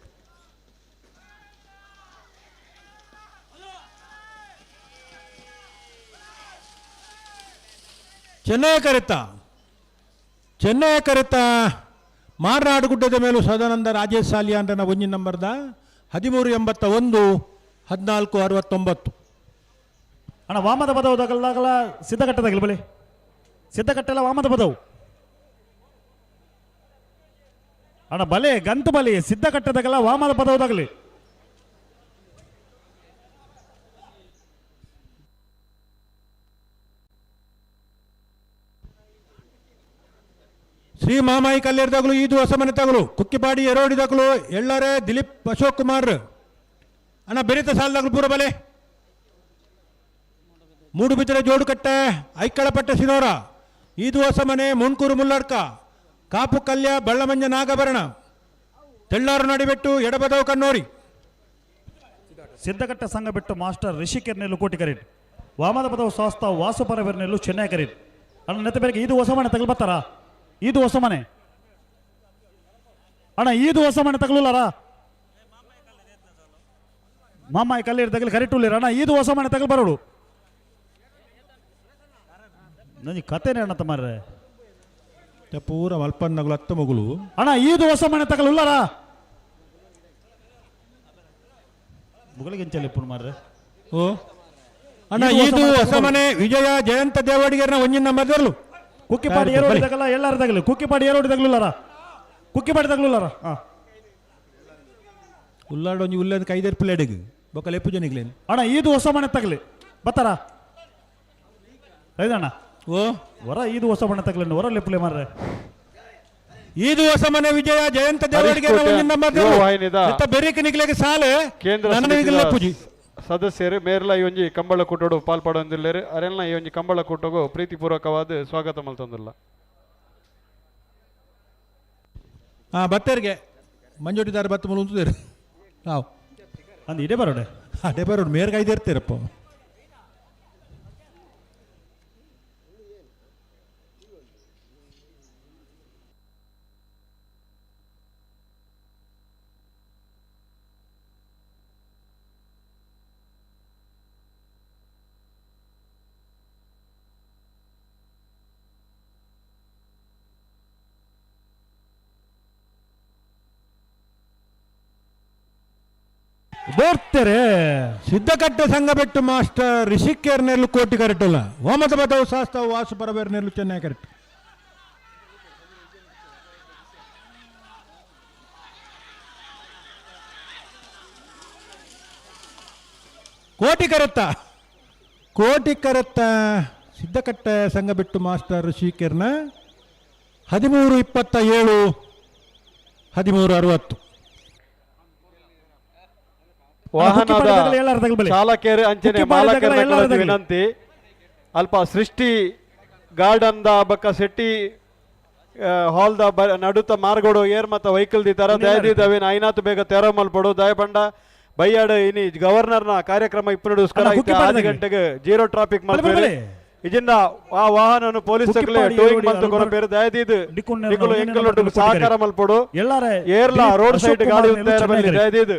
ಚೆನ್ನೈ ಕರೆತ ಮಾರ್ನಾಡು ಗುಡ್ಡದ ಮೇಲೂ ಸದಾನಂದ ರಾಜೇಶ್ ಸಾಲಿಯಾಂಡನ ಒಂಜಿನ ನಂಬರ್ದ 1381 1469 ಅಣ್ಣ ವಾಮದ ಪದವು ತಗಲಾಗಲ ಸಿದ್ಧಗಟ್ಟೆ ತಗಲಿ ಬಲಿ ಸಿದ್ಧಗಟ್ಟೆಲ್ಲ ವಾಮದ ಪದವು ಅಣ್ಣ ಬಲೆ ಗಂತು ಬಲಿ ಸಿದ್ಧಗಟ್ಟೆ ತಗಲ ವಾಮದ ಪದವು ತಗಲಿ ಶ್ರೀ ಮಾಮಾಯಿ ಕಲ್ಲೇರ್ ತಗಲು ಈದು ಹೊಸ ಮನೆ ತಗಲು ಕುಕ್ಕಿಪಾಡಿ ಎರೋಡಿ ತಗಲು ಎಳ್ಳರೆ ದಿಲೀಪ್ ಅಶೋಕ್ ಕುಮಾರ್ ಅಣ್ಣ ಬೆರಿತ ಸಾಲದಾಗಲು ಪೂರ ಬಲೆ ಮೂಡು ಬಿತ್ತರೆ ಜೋಡು ಕಟ್ಟೆ ಐಕ್ಕಳಪಟ್ಟೆ ಸಿನೋರ ಈದು ಹೊಸ ಮನೆ ಮುನ್ಕೂರು ಮುಲ್ಲಡ್ಕ ಕಾಪು ಕಲ್ಯ ಬಳ್ಳಮಂಜ ನಾಗಭರಣ ತೆಳ್ಳಾರು ನಡಿಬೆಟ್ಟು ಎಡಬದವು ಕಣ್ಣೋರಿ ಸಿದ್ಧಗಟ್ಟೆ ಸಂಘ ಬಿಟ್ಟು ಮಾಸ್ಟರ್ ರಿಷಿಕೆರ್ನೆಲ್ಲು ಕೋಟಿ ಕರೀಟ್ ವಾಮದ ಪದವು ಶಾಸ್ತ ವಾಸು ಪರವೆರ್ನೆಲ್ಲು ಚೆನ್ನೈ ಕರೀಟ್ ಅಣ್ಣ ನೆತ್ತ ಬೇರೆ ಇದು ಹೊಸ ಮನೆ ತಗಲ್ ಬರ್ತಾರ ಇದು ಹೊಸ ಮನೆ ಅಣ್ಣ ಇದು ಹೊಸ ಮನೆ ತಗಲುಲ್ಲಾರ ಮಾಮಾಯಿ ಕಲ್ಲೀರ್ ತಗಲಿ ಕರಿಟುಲ್ಲಿರ ಅಣ್ಣ ಇದು ಹೊಸ ಮನೆ ತಗಲ್ ಬರೋಡು ನನಗೆ ಕತೆನೇ ಅಣ್ಣ ತಮ್ಮಾರ್ರೆ ಪೂರ ಮಲ್ಪನ್ನಗಳು ಹತ್ತ ಮಗಳು ಅಣ್ಣ ಇದು ಹೊಸ ಮನೆ ತಗಲುಲ್ಲಾರ ಮುಗಳಿಗೆಂಚಲ್ಲಿ ಪುಣ್ ಮಾರ್ರೆ ಓ ಅಣ್ಣ ಇದು ಹೊಸ ಮನೆ ವಿಜಯ ಜಯಂತ ದೇವಾಡಿಗರ್ನ ಒಂಜಿನ ನಂಬರ್ದರ್ಲು ಕುಕ್ಕಿಪಾಡಿ ಏರೋಡಿ ತಗಲ್ಲ ಎಲ್ಲಾರು ತಗಲಿ ಕುಕ್ಕಿಪಾಡಿ ಏರೋಡಿ ತಗಲುಲ್ಲಾರ ಕುಕ್ಕಿಪಾಡಿ ತಗಲುಲ್ಲಾರ ಉಲ್ಲಾಡೊಂಜಿ ಉಲ್ಲದ ಕೈದೇರ್ ಪ್ಲೇಡಿಗೆ ಬೊಕ್ಕಲ್ ಎಪ್ಪು ಜನಿಗ್ಲೇನು ಅಣ್ಣ ಇದು ಹೊಸ ಮನೆ ತಗಲಿ ಬತ್ತಾರ ಐದಣ್ಣ ಓ ಹೊರ ಇದು ಹೊಸ ಮನೆ ತಗಲಿ ಹೊರ ಲೆಪ್ಪಲೆ ಮಾರ್ರೆ ಇದು ಹೊಸ ಮನೆ ವಿಜಯ ಜಯಂತ ದೇವಾಡಿಗರ್ನ ಒಂಜಿನ ನಂಬರ್ದರ್ಲು ಬೆರಿಕೆ ನಿಗ್ಲೆಗೆ ಸಾಲೆ ಕೇಂದ್ರ ಪೂಜಿ ಸದಸ್ಯರು ಮೇರ್ಲ ಈ ಒಂಜಿ ಕಂಬಳ ಕೂಟೋಡು ಪಾಲ್ಪಡೊಂದಿಲ್ಲೇರು ಅರೆಲ್ಲ ಈ ಒಂಜಿ ಕಂಬಳ ಕೂಟೋಗು ಪ್ರೀತಿಪೂರ್ವಕವಾದ ಸ್ವಾಗತ ಮಲ್ತೊಂದಿಲ್ಲ ಬತ್ತೇರಿಗೆ ಮಂಜೋಟಿದಾರ ಬತ್ತ ಮುಲು ಉಂತುದೇರು ನಾವು ಅಂದ್ ಇಡೇ ಬರೋಡೆ ಅದೇ ಬರೋಡು ಮೇರ್ಗೆ ಐದೇರ್ತೀರಪ್ಪ ಬೋರ್ತೆರೆ ಸಿದ್ಧಕಟ್ಟೆ ಸಂಘ ಬೆಟ್ಟು ಮಾಸ್ಟರ್ ರಿಷಿಕೇರ್ನೆಲ್ಲು ಕೋಟಿ ಕರೆಕ್ಟಲ್ಲ ಹೋಮದ ಬದವು ಶಾಸ್ತ್ರ ವಾಸು ಪರಬೇರ್ನೆಲ್ಲು ಚೆನ್ನೈ ಕರೆಕ್ಟ್ ಕೋಟಿ ಕರೆತ್ತ ಸಿದ್ಧಕಟ್ಟೆ ಸಂಘ ಬಿಟ್ಟು ಮಾಸ್ಟರ್ ರಿಷಿಕೇರ್ನ 1327 1360 ವಾಹನದ ಚಾಲಕರು ಅಂಚನೆ ಮಾಲಕರ ವಿನಂತಿ ಅಲ್ಪ ಸೃಷ್ಟಿ ಗಾರ್ಡನ್ ದ ಬಕ್ಕ ಶೆಟ್ಟಿ ಹಾಲ್ ದ ನಡುತ್ತ ಮಾರ್ಗೋಡು ಏರ್ ಮತ್ತ ವೆಹಿಕಲ್ ದಿ ತರ ದಯದಿದವೇನು ಐನಾತು ಬೇಗ ತೆರ ಮಲ್ಪಡು ದಯಪಂಡ ಬೈಯಾಡ ಇನಿ ಗವರ್ನರ್ ನ ಕಾರ್ಯಕ್ರಮ ಇಪ್ಪನಡುಸ್ಕರ 6 ಗಂಟೆಗೆ ಜೀರೋ ಟ್ರಾಫಿಕ್ ಮಲ್ಪೇರಿ ಇಜಿಂದ ಆ ವಾಹನವನ್ನು ಪೊಲೀಸ್ ತಕಲೆ ಟೋಯಿಂಗ್ ಮಂತು ಕೊರಪೇರು ದಯದಿದು ನಿಕುಲು ಎಂಕಲೊಟ್ಟು ಸಹಕಾರ ಮಲ್ಪಡು ಏರ್ಲ ರೋಡ್ ಸೈಡ್ ಗಾಡಿ ಉಂತಾರ ಬಲ್ಲಿ ದಯದಿದು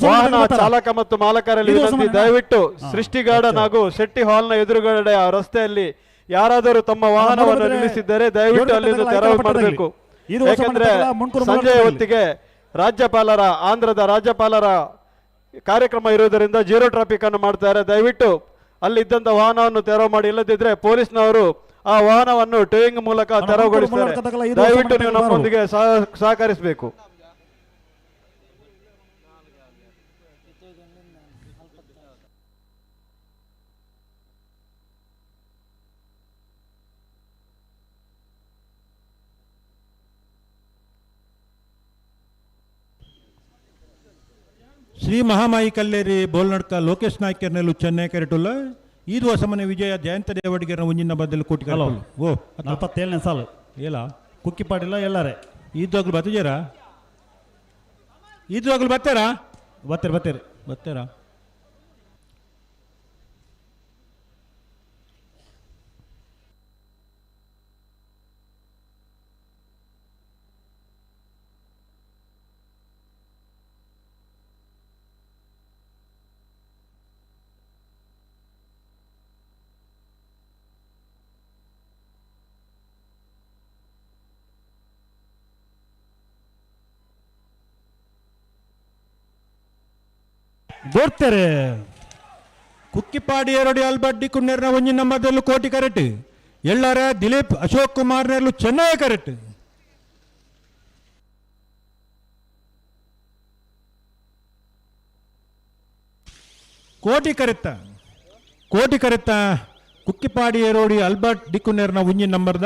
ವಾಹನ ಚಾಲಕ ಮತ್ತು ಮಾಲಕರಲ್ಲಿ ವಿನಂತಿ ದಯವಿಟ್ಟು ಸೃಷ್ಟಿ ಗಾರ್ಡನ್ ಹಾಗೂ ಶೆಟ್ಟಿ ಹಾಲ್ ನ ಎದುರುಗಡೆ ರಸ್ತೆಯಲ್ಲಿ ಯಾರಾದರೂ ತಮ್ಮ ವಾಹನವನ್ನು ನಿಲ್ಲಿಸಿದ್ದರೆ ದಯವಿಟ್ಟು ಅಲ್ಲಿಂದ ತೆರವು ಮಾಡಬೇಕು ಯಾಕಂದ್ರೆ ಸಂಜೆಯ ಹೊತ್ತಿಗೆ ಆಂಧ್ರದ ರಾಜ್ಯಪಾಲರ ಕಾರ್ಯಕ್ರಮ ಇರುವುದರಿಂದ ಜೀರೋ ಟ್ರಾಫಿಕ್ ಅನ್ನು ಮಾಡ್ತಾರೆ. ದಯವಿಟ್ಟು ಅಲ್ಲಿದ್ದಂಥ ವಾಹನವನ್ನು ತೆರವು ಮಾಡಿ, ಇಲ್ಲದಿದ್ದರೆ ಪೊಲೀಸ್ನವರು ಆ ವಾಹನವನ್ನು ಟೋಯಿಂಗ್ ಮೂಲಕ ತೆರವುಗೊಳಿಸ್ತಾರೆ. ದಯವಿಟ್ಟು ನೀವು ನಮ್ಮೊಂದಿಗೆ ಸಹಕರಿಸಬೇಕು. ಶ್ರೀ ಮಹಾಮಾಯಿ ಕಲ್ಲೇರಿ ಬೋಲ್ನಡ್ಕ ಲೋಕೇಶ್ ನಾಯ್ಕ ಕೆರ್ನೆಲು ಚೆನ್ನೈ ಕೆರೆಟುಲ್ಲ ಈ ದಿವಸಮನೆ ವಿಜಯ ಜಯಂತ ದೇವಡಿಗೆರ ಮುಂಜಿನ ಬದಲು ಕೋಟಿ ಓ 47ನೇ ಸಾಲು ಏಲ ಕುಕ್ಕಿಪಾಡಿಲ್ಲ ಎಲ್ಲಾರೆ ಈದ್ವಾಗ್ಲು ಬತ್ತಿದ್ದೀರಾ? ಈದ್ವಾಗ್ಲು ಬರ್ತಾರಾ? ಬರ್ತೀರಾ? ಬರ್ತಾರೆ ಕುಕ್ಕಿಪಾಡಿ ಎರಡು ಅಲ್ಬಡ್ಡಿ ಕುನ್ನೆರ್ನ ಒಂಜಿ ನಂಬರ್ದಲ್ಲೂ ಕೋಟಿ ಕರೆಕ್ಟ್ ಎಲ್ಲಾರ ದಿಲೀಪ್ ಅಶೋಕ್ ಕುಮಾರ್ ನೆರ್ಲು ಚೆನ್ನೈ ಕರೆಕ್ಟ್ ಕೋಟಿ ಕರೆತ್ತ ಕುಕ್ಕಿಪಾಡಿ ಏರೋಡಿ ಅಲ್ಬರ್ಟ್ ಡಿಕುನ್ನೆರ್ನ ಒಂಜಿ ನಂಬರ್ದ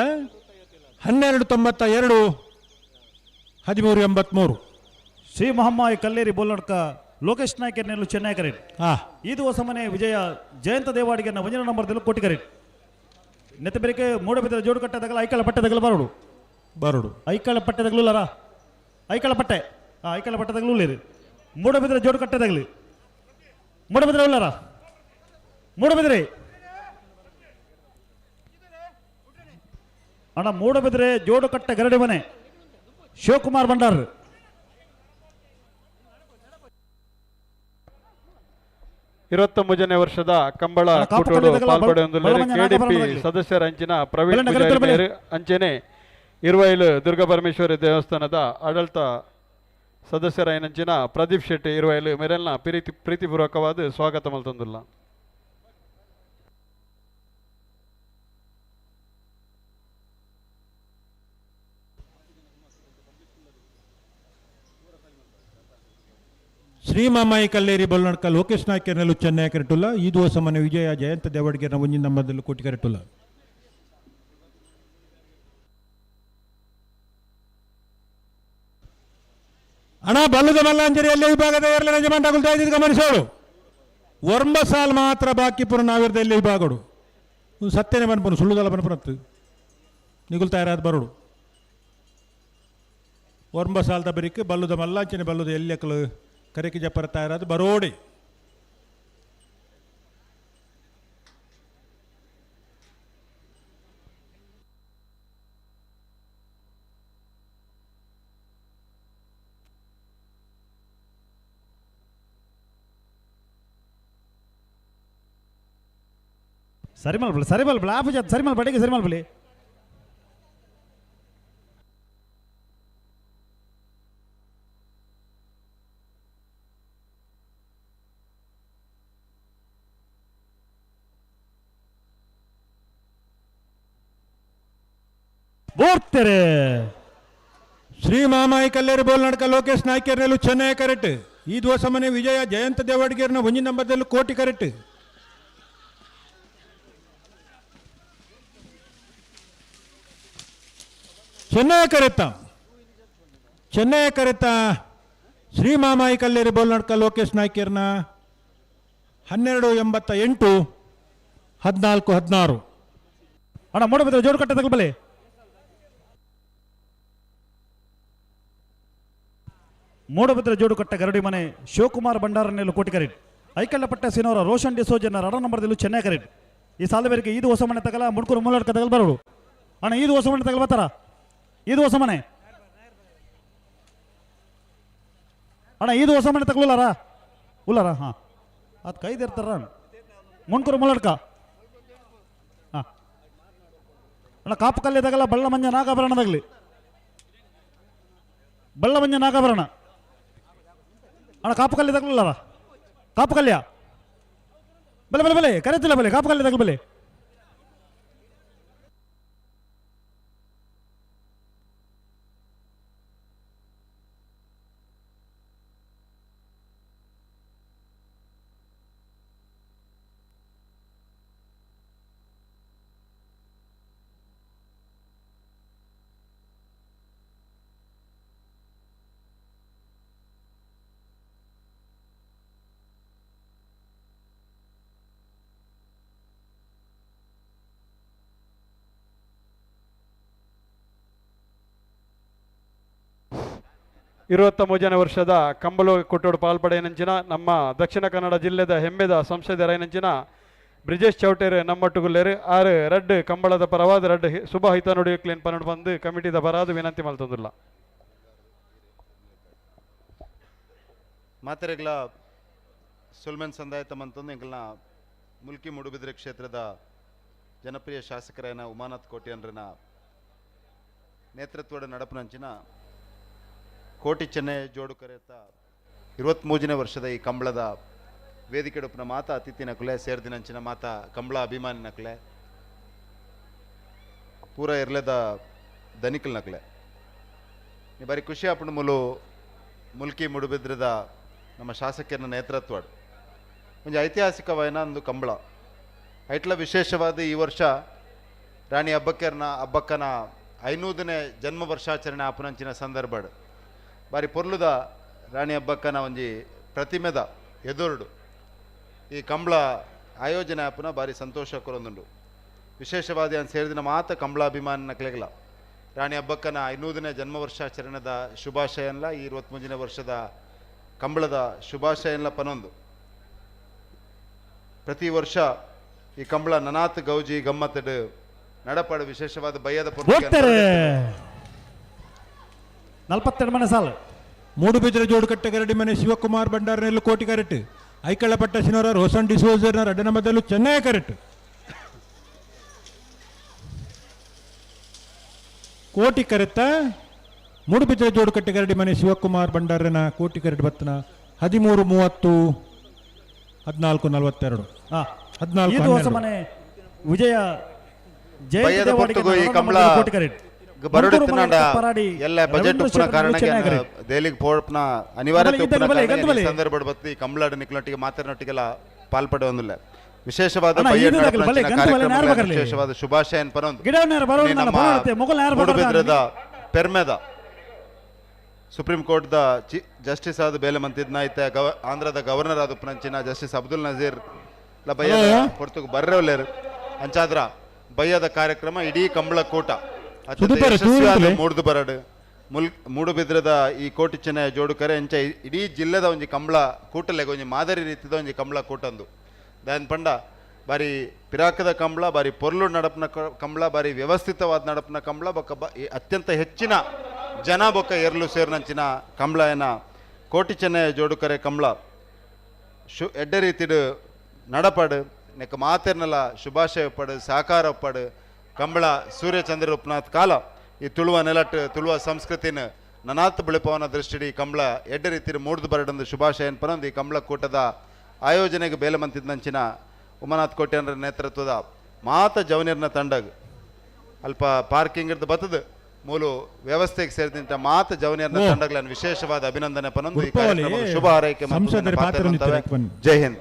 1292 1383 ಶ್ರೀ ಮಹಮ್ಮಾಯಿ ಕಲ್ಲೇರಿ ಬೋಲ್ನಡ್ಕ ಲೋಕೇಶ್ ನಾಯ್ಕ ನೆರಳು ಚೆನ್ನೈ ಕರೆಕ್ಟ್ ಇದು ಹೊಸಮನೆ ವಿಜಯ ಜಯಂತ ದೇವಾಡಿಗೆ ವಂಜನ ನಂಬರ್ದಲ್ಲೂ ಕೋಟಿ ಕರೆಕ್ಟ್ ನೆತ್ತಬೇರಿಕೆ ಮೂಡಬಿದ್ದರೆ ಜೋಡು ಕಟ್ಟದಾಗಲ್ಲ ಐಕಳ ಪಟ್ಟೆದಾಗಲ್ಲ ಬರೋಡು ಐಕಳ ಪಟ್ಟೆದಾಗಲೂ ಅಲ್ಲ ಐಕಳ ಪಟ್ಟೆದಾಗಲೂ ಇಲ್ಲ ಮೂಡಬಿದ್ದರೆ ಜೋಡು ಕಟ್ಟೆದಾಗಲಿ ಮೂಡಬಿದ್ರೆ ಉಳ್ಳಾರ ಮೂಡಬಿದ್ರೆ ಅಣ್ಣ ಮೂಡಬಿದ್ರೆ ಜೋಡು ಕಟ್ಟೆ ಗರಡಿ ಮನೆ ಶಿವಕುಮಾರ್ ಭಂಡಾರ್ 23ನೇ ವರ್ಷದ ಕಂಬಳ ಕೂಟೋಡು ಪಾಲ್ಪಡೆಯೊಂದು ಕೆಡಿಪಿ ಸದಸ್ಯರ ಅಂಚಿನ ಪ್ರವೀಣ್ ಅಂಚೆನೆ ಇರುವೈಲು ದುರ್ಗಾಪರಮೇಶ್ವರಿ ದೇವಸ್ಥಾನದ ಆಡಳಿತ ಸದಸ್ಯರ ಏನಂಚಿನ ಪ್ರದೀಪ್ ಶೆಟ್ಟಿ ಇರುವೈಲು ಮೆರೆಲ್ನ ಪ್ರೀತಿಪೂರ್ವಕವಾದ ಸ್ವಾಗತ ಮಲ್ತಂದುಲ್ಲ. ಶ್ರೀ ಮಾಮಾಯಿ ಕಲ್ಲೇರಿ ಬೋಲ್ನಡ್ಕ ಲೋಕೇಶ್ ನಾಯ್ಕ ಕೆರ್ನೆಲು ಚೆನ್ನೈ ಕೆರೆಟುಲ್ಲ ಈ ದಿವಸಮನೆ ವಿಜಯ ಜಯಂತ ದೇವಡಿಗೆರ ಒಂಜಿ ನಂಬರ್ದಲ್ಲೂ ಕೋಟಿ ಕೆರೆಟುಲ್ಲ. ಅಣ್ಣ ಬಲ್ಲದ ಮಲ್ಲಾಂಜರಿಯಲ್ಲಿ ವಿಭಾಗದ ಎರಲ ಯಜಮಾನ ಗುಲ್ತಾಯಿದ್ದು ಗಮನಿಸೋಡು ವರ್ಮ ಸಾಲ್ ಮಾತ್ರ ಬಾಕಿ ಪುರ ನಾವಿರ್ದಲ್ಲಿ ವಿಭಾಗಡು ಸತ್ಯನೇ ಬನ್ಪನು ಸುಳ್ಳುದಲ್ಲ ಬನ್ಪನತ್ತು ನಿಗುಲ್ತಾಯಿರಾದ ಬರೋಡು ವರ್ಮ ಸಾಲ್ದ ಬರಿಕೆ ಬಲ್ಲದ ಮಲ್ಲಾಂಚನೆ ಬಲ್ಲದ ಎಲ್ಯಕಲು ಕರೆಕಿ ಜಪ್ಪರ ತಾಯಿರಾದ ಬರೋಡಿ ಸರಿಮಲ್ ಆಫ್ ಸರಿಮಲ್ ಬಡಿಗೆ ಸರಿಮಲ್ ಬಲಿ ಬೋರ್ತಾರೆ ಶ್ರೀ ಮಾಮಾಯಿ ಕಲ್ಲೇರಿ ಬೋಲ್ನಡ್ಕ ಲೋಕೇಶ್ ನಾಯ್ಕ ಕೆರ್ನೆಲು ಚೆನ್ನೈ ಕರೆಕ್ಟ್ ಈ ದಿವಸಮನೆ ವಿಜಯ ಜಯಂತ ದೇವಡಿಗೆರ್ನ ಒಂಜಿ ನಂಬರ್ದಲ್ಲೂ ಕೋಟಿ ಕರೆಕ್ಟ್ ಚೆನ್ನೈ ಕರೆತ್ತ ಶ್ರೀ ಮಾಮಾಯಿ ಕಲ್ಲೇರಿ ಬೋಲ್ನಡ್ಕ ಲೋಕೇಶ್ ನಾಯ್ಕರ್ನ 1288 1416 ಅಣ್ಣ ಮೂಡಬಿದ್ರೆ ಜೋಡು ಕಟ್ಟೆ ತಗೊಳ್ಬಲಿ ಮೂಡಬಿದ್ರೆ ಜೋಡು ಕಟ್ಟೆ ಗರಡಿ ಮನೆ ಶಿವಕುಮಾರ್ ಭಂಡಾರನೆಲ್ಲು ಕೋಟಿ ಕರೆಕ್ಟ್ ಐಕಳ್ಳಪಟ್ಟ ಸಿನೋರ ರೋಷನ್ ಡಿಸೋಜನ ರಡ ನಂಬರ್ದಲ್ಲೂ ಚೆನ್ನೈ ಕರೆಕ್ಟ್ ಈ ಸಾಲ ಬೇರೆ ಇದು ಹೊಸ ಮನೆ ತಗಲ ಮುಡ್ಕೂರು ಮೂಲಡ್ಕ ತಗಲ್ ಬರೋಡು ಅಣ್ಣ ಇದು ಹೊಸ ಮನೆ ತಗಲ್ ಬರ್ತಾರ ಇದು ಹೊಸ ಮನೆ ಅಣ್ಣ ಇದು ಹೊಸ ಮನೆ ಉಲ್ಲಾರ ಹಾಂ ಅದು ಕೈದಿರ್ತಾರ ಮುಣ್ಕೂರು ಮೂಲಡ್ಕ ಹಾಂ ಅಣ್ಣ ಕಾಪು ಕಲ್ಲಿದಾಗಲ್ಲ ಬಳ್ಳ ಮಂಜ ನಾಗಾಭರಣದಾಗಲಿ ಬಳ್ಳ ಮಂಜ ನಾಗಾಭರಣ ಅಣ್ಣ ಕಾಪು ಕಲ್ಲಿದಾಗಲಿಲ್ಲಾರ ಕಾಪು ಕಲ್ಯ ಬಲೆ ಬಲೆ ಬಲೆ ಕರೆತಿಲ್ಲ ಬಲೆ ಕಾಪು ಕಲ್ಯ ತಗಲು ಬಲೆ ಮೂಜನೇ ವರ್ಷದ ಕಂಬಳು ಕುಟ್ಟೋಡು ಪಾಲ್ಪಡೆಯನಂಚಿನ ನಮ್ಮ ದಕ್ಷಿಣ ಕನ್ನಡ ಜಿಲ್ಲೆದ ಹೆಮ್ಮೆದ ಸಂಸದರೈನಂಚಿನ ಬ್ರಿಜೇಶ್ ಚೌಟೇರ್ ನಮ್ಮಟ್ಟುಗುಲ್ಲೇರು ಆರು ರಡ್ ಕಂಬಳದ ಪರವಾದ ರಡ್ ಶುಭ ಹಿತ ನುಡಿಯಕ್ಲೇನ್ ಪನ್ನಡು ಬಂದು ಕಮಿಟಿದ ಪರಾದು ವಿನಂತಿ ಮಲ್ತೊಂದಿಲ್ಲ. ಮಾತೆರೆಗ್ಲ ಸುಲ್ಮೆನ್ ಸಂದಾಯತ ಮಂತಂದು ಎಂಕಲ್ನ ಮುಲ್ಕಿ ಮೂಡುಬಿದ್ರೆ ಕ್ಷೇತ್ರದ ಜನಪ್ರಿಯ ಶಾಸಕರಾಯನ ಉಮಾನಾಥ್ ಕೋಟ್ಯಾನ್ರನ ನೇತೃತ್ವದ ನಡಪನಂಚಿನ ಕೋಟಿ ಚೆನ್ನೈ ಜೋಡು ಕರೆಯುತ್ತ 23ನೇ ವರ್ಷದ ಈ ಕಂಬಳದ ವೇದಿಕೆಡುಪಿನ ಮಾತ ಅತಿಥಿ ನಕಲೆ ಸೇರ್ದಿನಂಚಿನ ಮಾತ ಕಂಬಳ ಅಭಿಮಾನಿ ನಕಲೆ ಪೂರ ಇರ್ಲೆದ ಧನಿಕಲ್ ನಕಲೆ ನೀ ಬಾರಿ ಖುಷಿ ಆಪಣ ಮುಲು ಮುಲ್ಕಿ ಮುಡುಬಿದ್ರದ ನಮ್ಮ ಶಾಸಕರ ನೇತೃತ್ವ ಒಂದು ಐತಿಹಾಸಿಕವಾದ ಒಂದು ಕಂಬಳ ಐಟ್ಲ ವಿಶೇಷವಾದ ಈ ವರ್ಷ ರಾಣಿ ಹಬ್ಬಕ್ಕನ 500ನೇ ಜನ್ಮ ವರ್ಷಾಚರಣೆ ಆಪನಂಚಿನ ಸಂದರ್ಭ ಬಾರಿ ಪೊರ್ಲುದ ರಾಣಿ ಹಬ್ಬಕ್ಕನ ಒಂಜಿ ಪ್ರತಿಮೆದ ಎದುರುಡು ಈ ಕಂಬಳ ಆಯೋಜನೆ ಆಪನ ಬಾರಿ ಸಂತೋಷ ಕೊರೊಂದುಂಡು. ವಿಶೇಷವಾದ ಅಂತ ಸೇರಿದಿನ ಮಾತ ಕಂಬಳ ಅಭಿಮಾನ ನಕ್ಲೆಗಲ ರಾಣಿ ಹಬ್ಬಕ್ಕನ 500ನೇ ಜನ್ಮ ವರ್ಷಾಚರಣೆದ ಶುಭಾಶಯನ್ಲ ಈ 23ನೇ ವರ್ಷದ ಕಂಬಳದ ಶುಭಾಶಯನ್ಲ ಪನೊಂದು ಪ್ರತಿ ವರ್ಷ ಈ ಕಂಬಳ ನನಾತ್ ಗೌಜಿ ಗಮ್ಮತ್ತಡ್ ನಡಪಾಡು ವಿಶೇಷವಾದ ಬಯ್ಯದ 42 ಮನೆ ಸಾಲ ಮೂಡುಬಿದಿರೆ ಜೋಡುಕಟ್ಟೆ ಗರಡಿ ಮನೆ ಶಿವಕುಮಾರ್ ಭಂಡಾರನೆಲ್ಲು ಕೋಟಿ ಕರೆಟ್ ಐಕಳಪಟ್ಟ ಶಿನೋರ ರೋಸನ್ ಡಿಸೋಜರ್ನ ರಡ್ಡನ ಮದ್ದಲು ಚೆನ್ನೈ ಕರೆಟ್ ಕೋಟಿ ಕರೆತ್ತ ಮೂಡುಬಿದಿರೆ ಜೋಡುಕಟ್ಟೆ ಗರಡಿ ಮನೆ ಶಿವಕುಮಾರ್ ಭಂಡಾರನ ಕೋಟಿ ಕರೆಟ್ ಬತ್ತನ 13:30 14:42 ಮನೆ ವಿಜಯ ಬಯ್ಯದ ಪೊರ್ತುಗು ಈ ಕಂಬಳ ಬರುಡು ತಿನ್ನಂಡ ಎಲ್ಲ ಬಜೆಟ್ ಉಪ್ಪನ ಕಾರಣಕ್ಕೆ ದೆಹಲಿಗೆ ಪೋಡ್ಪನ ಅನಿವಾರ್ಯತೆ ಉಪ್ಪನ ಕಾರಣ ಸಂದರ್ಭ ಬತ್ತಿ ಕಂಬಳಾಡ ನಿಕ್ಲೊಟ್ಟಿಗೆ ಮಾತರನೊಟ್ಟಿಗೆಲ್ಲ ಪಾಲ್ಪಡೆ ಒಂದಿಲ್ಲ ವಿಶೇಷವಾದ ವಿಶೇಷವಾದ ಶುಭಾಶಯನ್ ಪರೊಂದು ಮೂಡುಬಿದ್ರದ ಪೆರ್ಮೆದ ಸುಪ್ರೀಂ ಕೋರ್ಟ್ ದ ಜಸ್ಟಿಸ್ ಆದ ಬೇಲೆ ಮಂತಿದ್ನ ಐತೆ ಆಂಧ್ರದ ಗವರ್ನರ್ ಆದ ಉಪ್ಪನಂಚಿನ ಜಸ್ಟಿಸ್ ಅಬ್ದುಲ್ ನಜೀರ್ ಬಯ್ಯದ ಪೊರ್ತುಗು ಬರ್ರೆವಲ್ಲೇರು ಅಂಚಾದ್ರ ಬಯ್ಯದ ಕಾರ್ಯಕ್ರಮ ಇಡೀ ಕಂಬಳ ಕೂಟ ಮೂಡ್ದು ಬರಡು ಮೂಡುಬಿದ್ರದ ಈ ಕೋಟಿ ಚೆನ್ನೈ ಜೋಡು ಕರೆ ಎಂಚ ಇಡೀ ಜಿಲ್ಲೆದ ಒಂಜಿ ಕಂಬಳ ಕೂಟಲೆಗೆ ಒಂಜಿ ಮಾದರಿ ರೀತಿದ ಒಂಜಿ ಕಂಬಳ ಕೂಟಂದು ದಾನ್ ಪಂಡ ಬಾರಿ ಪಿರಾಕದ ಕಂಬಳ ಬಾರಿ ಪೊರ್ಲು ನಡಪನ ಕಂಬಳ ಬಾರಿ ವ್ಯವಸ್ಥಿತವಾದ ನಡಪನ ಕಂಬಳ ಬೊಕ್ಕ ಅತ್ಯಂತ ಹೆಚ್ಚಿನ ಜನ ಬೊಕ್ಕ ಎರಲು ಸೇರ್ನಂಚಿನ ಕಂಬಳ ಏನ ಕೋಟಿ ಚೆನ್ನೈ ಜೋಡು ಕರೆ ಕಂಬಳ ಎಡ್ಡೆ ರೀತಿಡು ನಡಪಾಡು ನೆಕ್ಕ ಮಾತೆರ್ನಲ್ಲ ಶುಭಾಶಯ ಒಪ್ಪಡು ಸಹಕಾರ ಒಪ್ಪಡು ಕಂಬಳ ಸೂರ್ಯಚಂದ್ರ ಉಪನಾಥ್ ಕಾಲ ಈ ತುಳುವ ನೆಲಟ್ ತುಳುವ ಸಂಸ್ಕೃತಿನ ನನಾತ್ ಬೆಳಪವನ ದೃಷ್ಟಿಡಿ ಕಂಬಳ ಎಡ್ಡೆ ರೀತಿ ಮೂಡ್ದು ಬರಡಂದು ಶುಭಾಶಯನ್ ಪನೊಂದು ಈ ಕಂಬಳ ಕೂಟದ ಆಯೋಜನೆಗೆ ಬೇಲೆ ಮಂತಿದ್ದಂಚಿನ ಉಮಾನಾಥ್ ಕೋಟ್ಯಾನ್ರ ನೇತೃತ್ವದ ಮಾತ ಜವನಿರ್ನ ತಂಡಗ್ ಅಲ್ಪ ಪಾರ್ಕಿಂಗ್ ಇರ್ದು ಬತ್ತದ ಮೂಲು ವ್ಯವಸ್ಥೆಗೆ ಸೇರಿದಂತ ಮಾತ ಜವನಿಯರ್ನ ತಂಡಗಳನ್ನು ವಿಶೇಷವಾದ ಅಭಿನಂದನೆ ಪನೊಂದು ಈ ಕಾರ್ಯಕ್ರಮದ ಶುಭ ಹಾರೈಕೆ ಜೈ ಹಿಂದ್.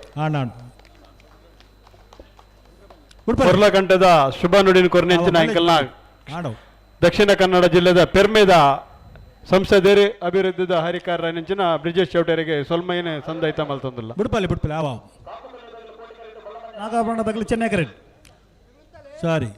ಕೊರ್ಲಕಂಠದ ಶುಭ ನುಡಿನ ಕೊರ್ನೆಂಚಿನ ಅಂಕಲ್ನ ದಕ್ಷಿಣ ಕನ್ನಡ ಜಿಲ್ಲೆದ ಪೆರ್ಮೆದ ಸಂಸದರು ಅಭಿವೃದ್ಧಿದ ಹರಿಕಾರ ನೆಂಚಿನ ಬ್ರಿಜೇಶ್ ಚೌಟರಿಗೆ ಸೊಲ್ಮೈನ ಸಂದೈತ ಮಲ್ತೊಂದಿಲ್ಲ ಬಿಡ್ಪಲ್ಲಿ ಆವ ನಾಗಾಭರಣ ಬಗಲು ಚೆನ್ನೈ ಕರೆಟ್ ಸಾರಿ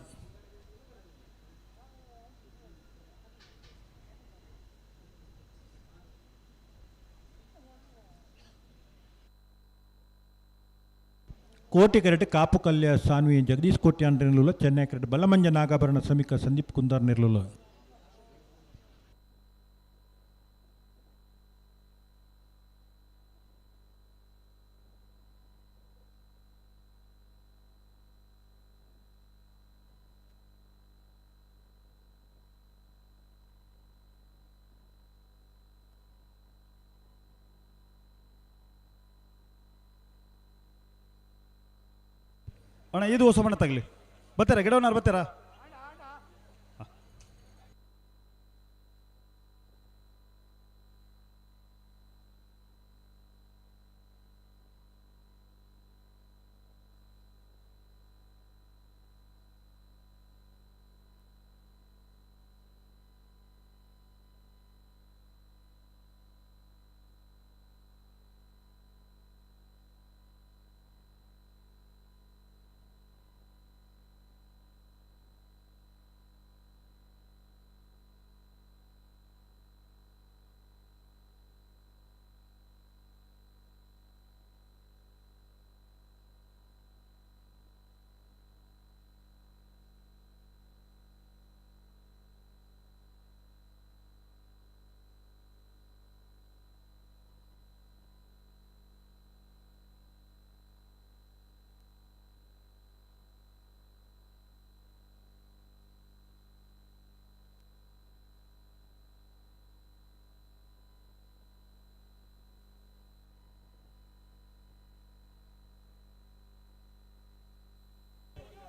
ಕೋಟಿ ಕರೆಟ್ ಕಾಪು ಕಲ್ಯ ಸಾನ್ವಿ ಜಗದೀಶ್ ಕೋಟ್ಯಾನ್ ನಿರ್ಲುಲ ಚೆನ್ನೈ ಕರೆಟ್ ಬಲಮಂಜ ನಾಗಾಭರಣ ಸಮೀಕ ಸಂದೀಪ್ ಕುಂದಾರ್ ನಿರ್ಲುಲ ಅಣ್ಣ ಇದು ಹೊಸ ಮನೆ ತಗಲಿ ಬರ್ತೀರಾ ಗಿಡವನ್ನಾರು ಬರ್ತೀರಾ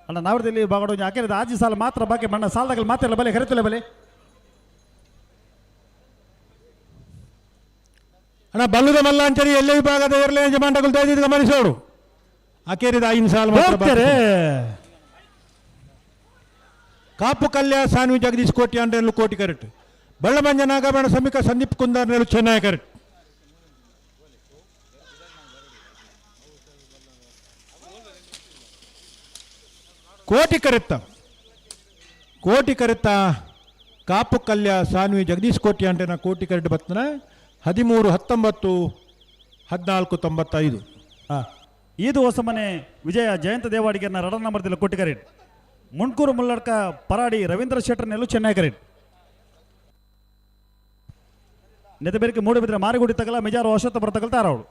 ಅಣ್ಣ ನಾವರದಲ್ಲಿ ಬಾಗಡ ಹಾಕಿರೋದು ಆಜಿ ಸಾಲ ಮಾತ್ರ ಬಾಕಿ ಮಣ್ಣ ಸಾಲದಾಗ ಮಾತ್ರ ಬಲೆ ಕರೆತಲ್ಲ ಬಲೆ ಅಣ್ಣ ಬಲ್ಲುದ ಮಲ್ಲಾಂಚರಿ ಎಲ್ಲ ವಿಭಾಗದ ಎರಡನೇ ಯಜಮಾನಗಳು ದಯವಿಟ್ಟು ಗಮನಿಸೋಡು ಅಕೇರಿದ 5 ಸಾಲ ಮಾತ್ರ ಕಾಪು ಕಲ್ಯ ಸಾನ್ವಿ ಜಗದೀಶ್ ಕೋಟಿ ಅಂಡ್ರೆಲ್ಲು ಕೋಟಿ ಕರೆಕ್ಟ್ ಬಳ್ಳಮಂಜ ನಾಗಬಣ ಸಮಿಕ ಸಂದೀಪ್ ಕುಂದಾರ್ನೆಲ್ಲು ಚೆನ್ನೈ ಕರೆಕ್ಟ್ ಕೋಟಿ ಕರೆತ್ತ ಕಾಪು ಕಲ್ಯ ಸಾನ್ವಿ ಜಗದೀಶ್ ಕೋಟಿ ಅಂಟೆನ ಕೋಟಿ ಕರೆಕ್ಟ್ ಬರ್ತನ 13 19 14 95 ಇದು ಹೊಸ ಮನೆ ವಿಜಯ ಜಯಂತ ದೇವಾಡಿಗರ್ನ 2 ನಂಬರ್ದಲ್ಲಿ ಕೋಟಿ ಕರೆಕ್ಟ್ ಮುಣ್ಕೂರು ಮುಲ್ಲಡ್ಕ ಪರಾಡಿ ರವೀಂದ್ರ ಶೆಟ್ಟರ್ನೆಲ್ಲು ಚೆನ್ನೈ ಕರೆಕ್ಟ್ ನೆದಬೇರಿಕೆ ಮೂಡಿಬಿದ್ರೆ ಮಾರಿಗುಡಿ ತಗಲ ಮೆಜಾರು ಅಶ್ವತ್ಥ ಬರ್ತಗಲ್ ತಾರವಳು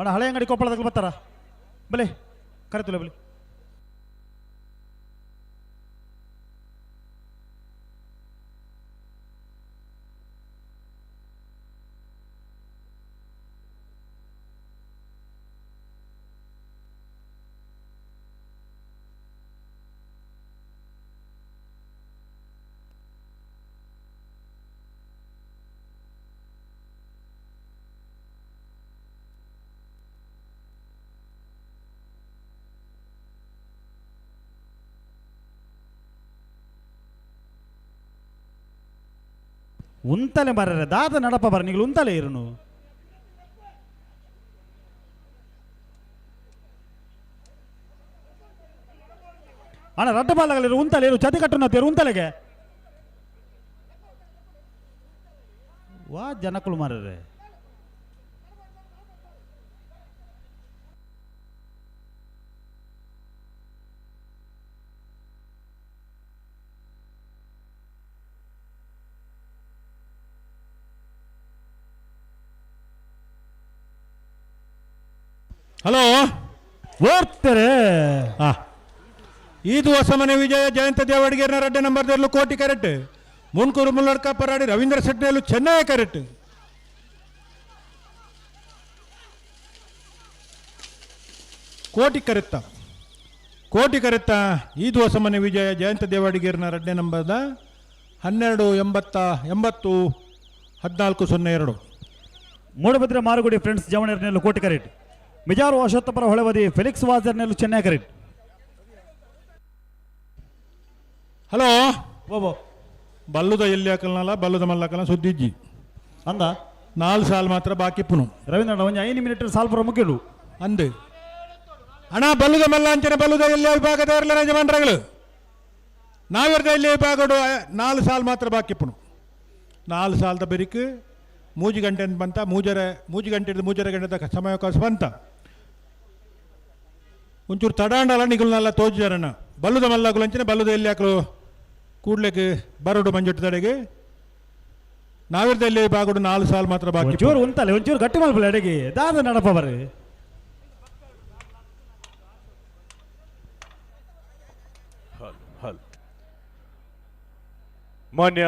ಅಣ್ಣ ಹಳೆ ಅಂಗಡಿ ಕೊಪ್ಪಳದಾಗ ಬರ್ತಾರ ಬಲೆ ಕರೆತುಲೆ ಬಲೆ ಉಂತಲೆ ಬರ್ರೆ ದಾದ ನಡಪ ಬರ ನೀವು ಉಂತಲೆ ಇರುನು ಅಣ್ಣ ರಡ್ಡ ಬಾಲಗಳಿರು ಉಂತಲೆ ಇರು ಚತಿ ಕಟ್ಟು ನತ್ತೇರು ಉಂತಲೆಗೆ ವಾ ಜನಕ್ಕಳು ಮಾರ್ರೆ ಹಲೋ ಓದ್ತಾರೆ ಇದು ಹೊಸ ಮನೆ ವಿಜಯ ಜಯಂತ ದೇವಾಡಿಗೇರ್ನ 2 ನಂಬರ್ದಲ್ಲೂ ಕೋಟಿ ಕರೆಕ್ಟ್ ಮುನ್ಕೂರು ಮುಲ್ಲಡ್ಕ ಪರಾಡಿ ರವೀಂದ್ರ ಶೆಟ್ಟಿಯಲ್ಲೂ ಚೆನ್ನೈ ಕರೆಕ್ಟ್ ಕೋಟಿ ಕರೆತ್ತ ಇದು ಹೊಸ ಮನೆ ವಿಜಯ ಜಯಂತ ದೇವಾಡಿಗೇರ್ನ 2 ನಂಬರ್ದ 12 80 80 14 02 ಮೂಡಬಿದ್ರೆ ಮಾರುಗುಡಿ ಫ್ರೆಂಡ್ಸ್ ಜವಣರ್ನೆಲ್ಲು ಕೋಟಿ ಕರೆಕ್ಟ್ ಮಿಜಾರು ಅಶ್ವತ್ಥಪರ ಹೊಳೆವದಿ ಫೆಲಿಕ್ಸ್ ವಾಜರ್ನೆಲ್ಲು ಚೆನ್ನೈ ಕರೆಕ್ಟ್ ಹಲೋ ಓಬೋ ಬಲ್ಲುದ ಎಲ್ಲಿ ಹಾಕಲ್ನಲ್ಲ ಬಲ್ಲುದ ಮಲ್ಲಕಲ್ಲ ಸುದ್ದಿಜ್ಜಿ ಅಂದ 4 ಸಾಲ ಮಾತ್ರ ಬಾಕಿ ಪುನು ರವೀಂದ್ರ ಒಂಜಿ 5 ಮಿನಿಟ್ ಸಾಲ್ ಪುರ ಮುಗಿಲು ಅಂದೆ ಅಣ್ಣ ಬಲ್ಲುದ ಮಲ್ಲಾಂಚನೆ ಬಲ್ಲುದ ಎಲ್ಲಿ ವಿಭಾಗದ ಎರಲ ಯಜಮಾನರುಗಳು ನಾವಿರ್ದ ಇಲ್ಲಿ ವಿಭಾಗಡು 4 ಸಾಲ ಮಾತ್ರ ಬಾಕಿ ಪುನು 4 ಸಾಲದ ಬೆರಿಕು 3 ಗಂಟೆ ಅಂತ ಬಂತ ಮೂಜರ ಗಂಟೆ ಮೂಜರ ಗಂಟೆದ ಸಮಯಾವಕಾಶ ಬಂತ ಒಂಚೂರು ತಡಾಂಡಲ ನಿಗುಲ್ನೆಲ್ಲ ತೋಜಾರಣ್ಣ ಬಲ್ಲುದ ಮಲ್ಲಾಗುಲಂಚಿನ ಬಲ್ಲುದ ಎಲ್ಲಿ ಹಾಕಲು ಕೂಡ್ಲೆಕ್ ಬರೋಡು ಮಂಜುಟ್ಟು ತಡೆಗೆ ನಾವಿರ್ದಲ್ಲಿ ಬಾಗುಡು 4 ಸಾಲ ಮಾತ್ರ ಬಾಕಿ ಒಂಚೂರು ಉಂಟಲ್ಲ ಒಂಚೂರು ಗಟ್ಟಿ ಮಲ್ಪಲ್ಲ ಅಡೆಗೆ ದಾದ ನಡಪ ಬರ್ರಿ ಮಾನ್ಯ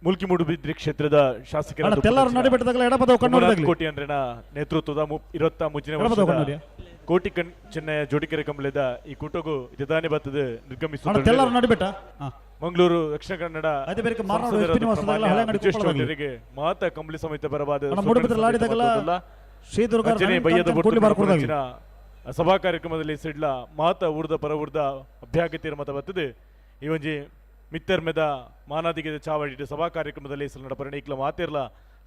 ಮುಲ್ಕಿ ಮೂಡುಬಿದ್ರಿ ಕ್ಷೇತ್ರದ ಶಾಸಕರ ತೆಲ್ಲರು ನಡಿಬಿಟ್ಟದಾಗಲ ಎಡಪದ ಕಣ್ಣೂರು ಕೋಟಿ ಅಂದ್ರನ ನೇತೃತ್ವದ 23 ಕೋಟಿ ಚೆನ್ನಯ ಜೋಡಿಕೆರೆ ಕಂಬಳದ ಈ ಕೂಟಗೂ ಇದಾನೆ ಬರ್ತದೆ ನಿರ್ಗಮಿಸುತ್ತದೆ ಮಂಗಳೂರು ದಕ್ಷಿಣ ಕನ್ನಡ ಮಾತ ಕಂಬಳಿ ಸಮೇತ ಬರವಾದ ಸಭಾ ಕಾರ್ಯಕ್ರಮದಲ್ಲಿ ಸಿಡ್ಲ ಮಾತ ಊರ್ದ ಪರ ಊರ್ದ ಅಭ್ಯಾಗತಿಯ ಮತ ಬರ್ತದೆ ಈ ಒಂಜಿ ಮಿತ್ತರ್ಮೆದ ಮಾನಾದಿಗೆ ಚಾವಡಿ ಸಭಾ ಕಾರ್ಯಕ್ರಮದಲ್ಲಿ ಹೆಸರು ನಡಪರಣ ಈಕ್ಲ ಮಾತಿರ್ಲ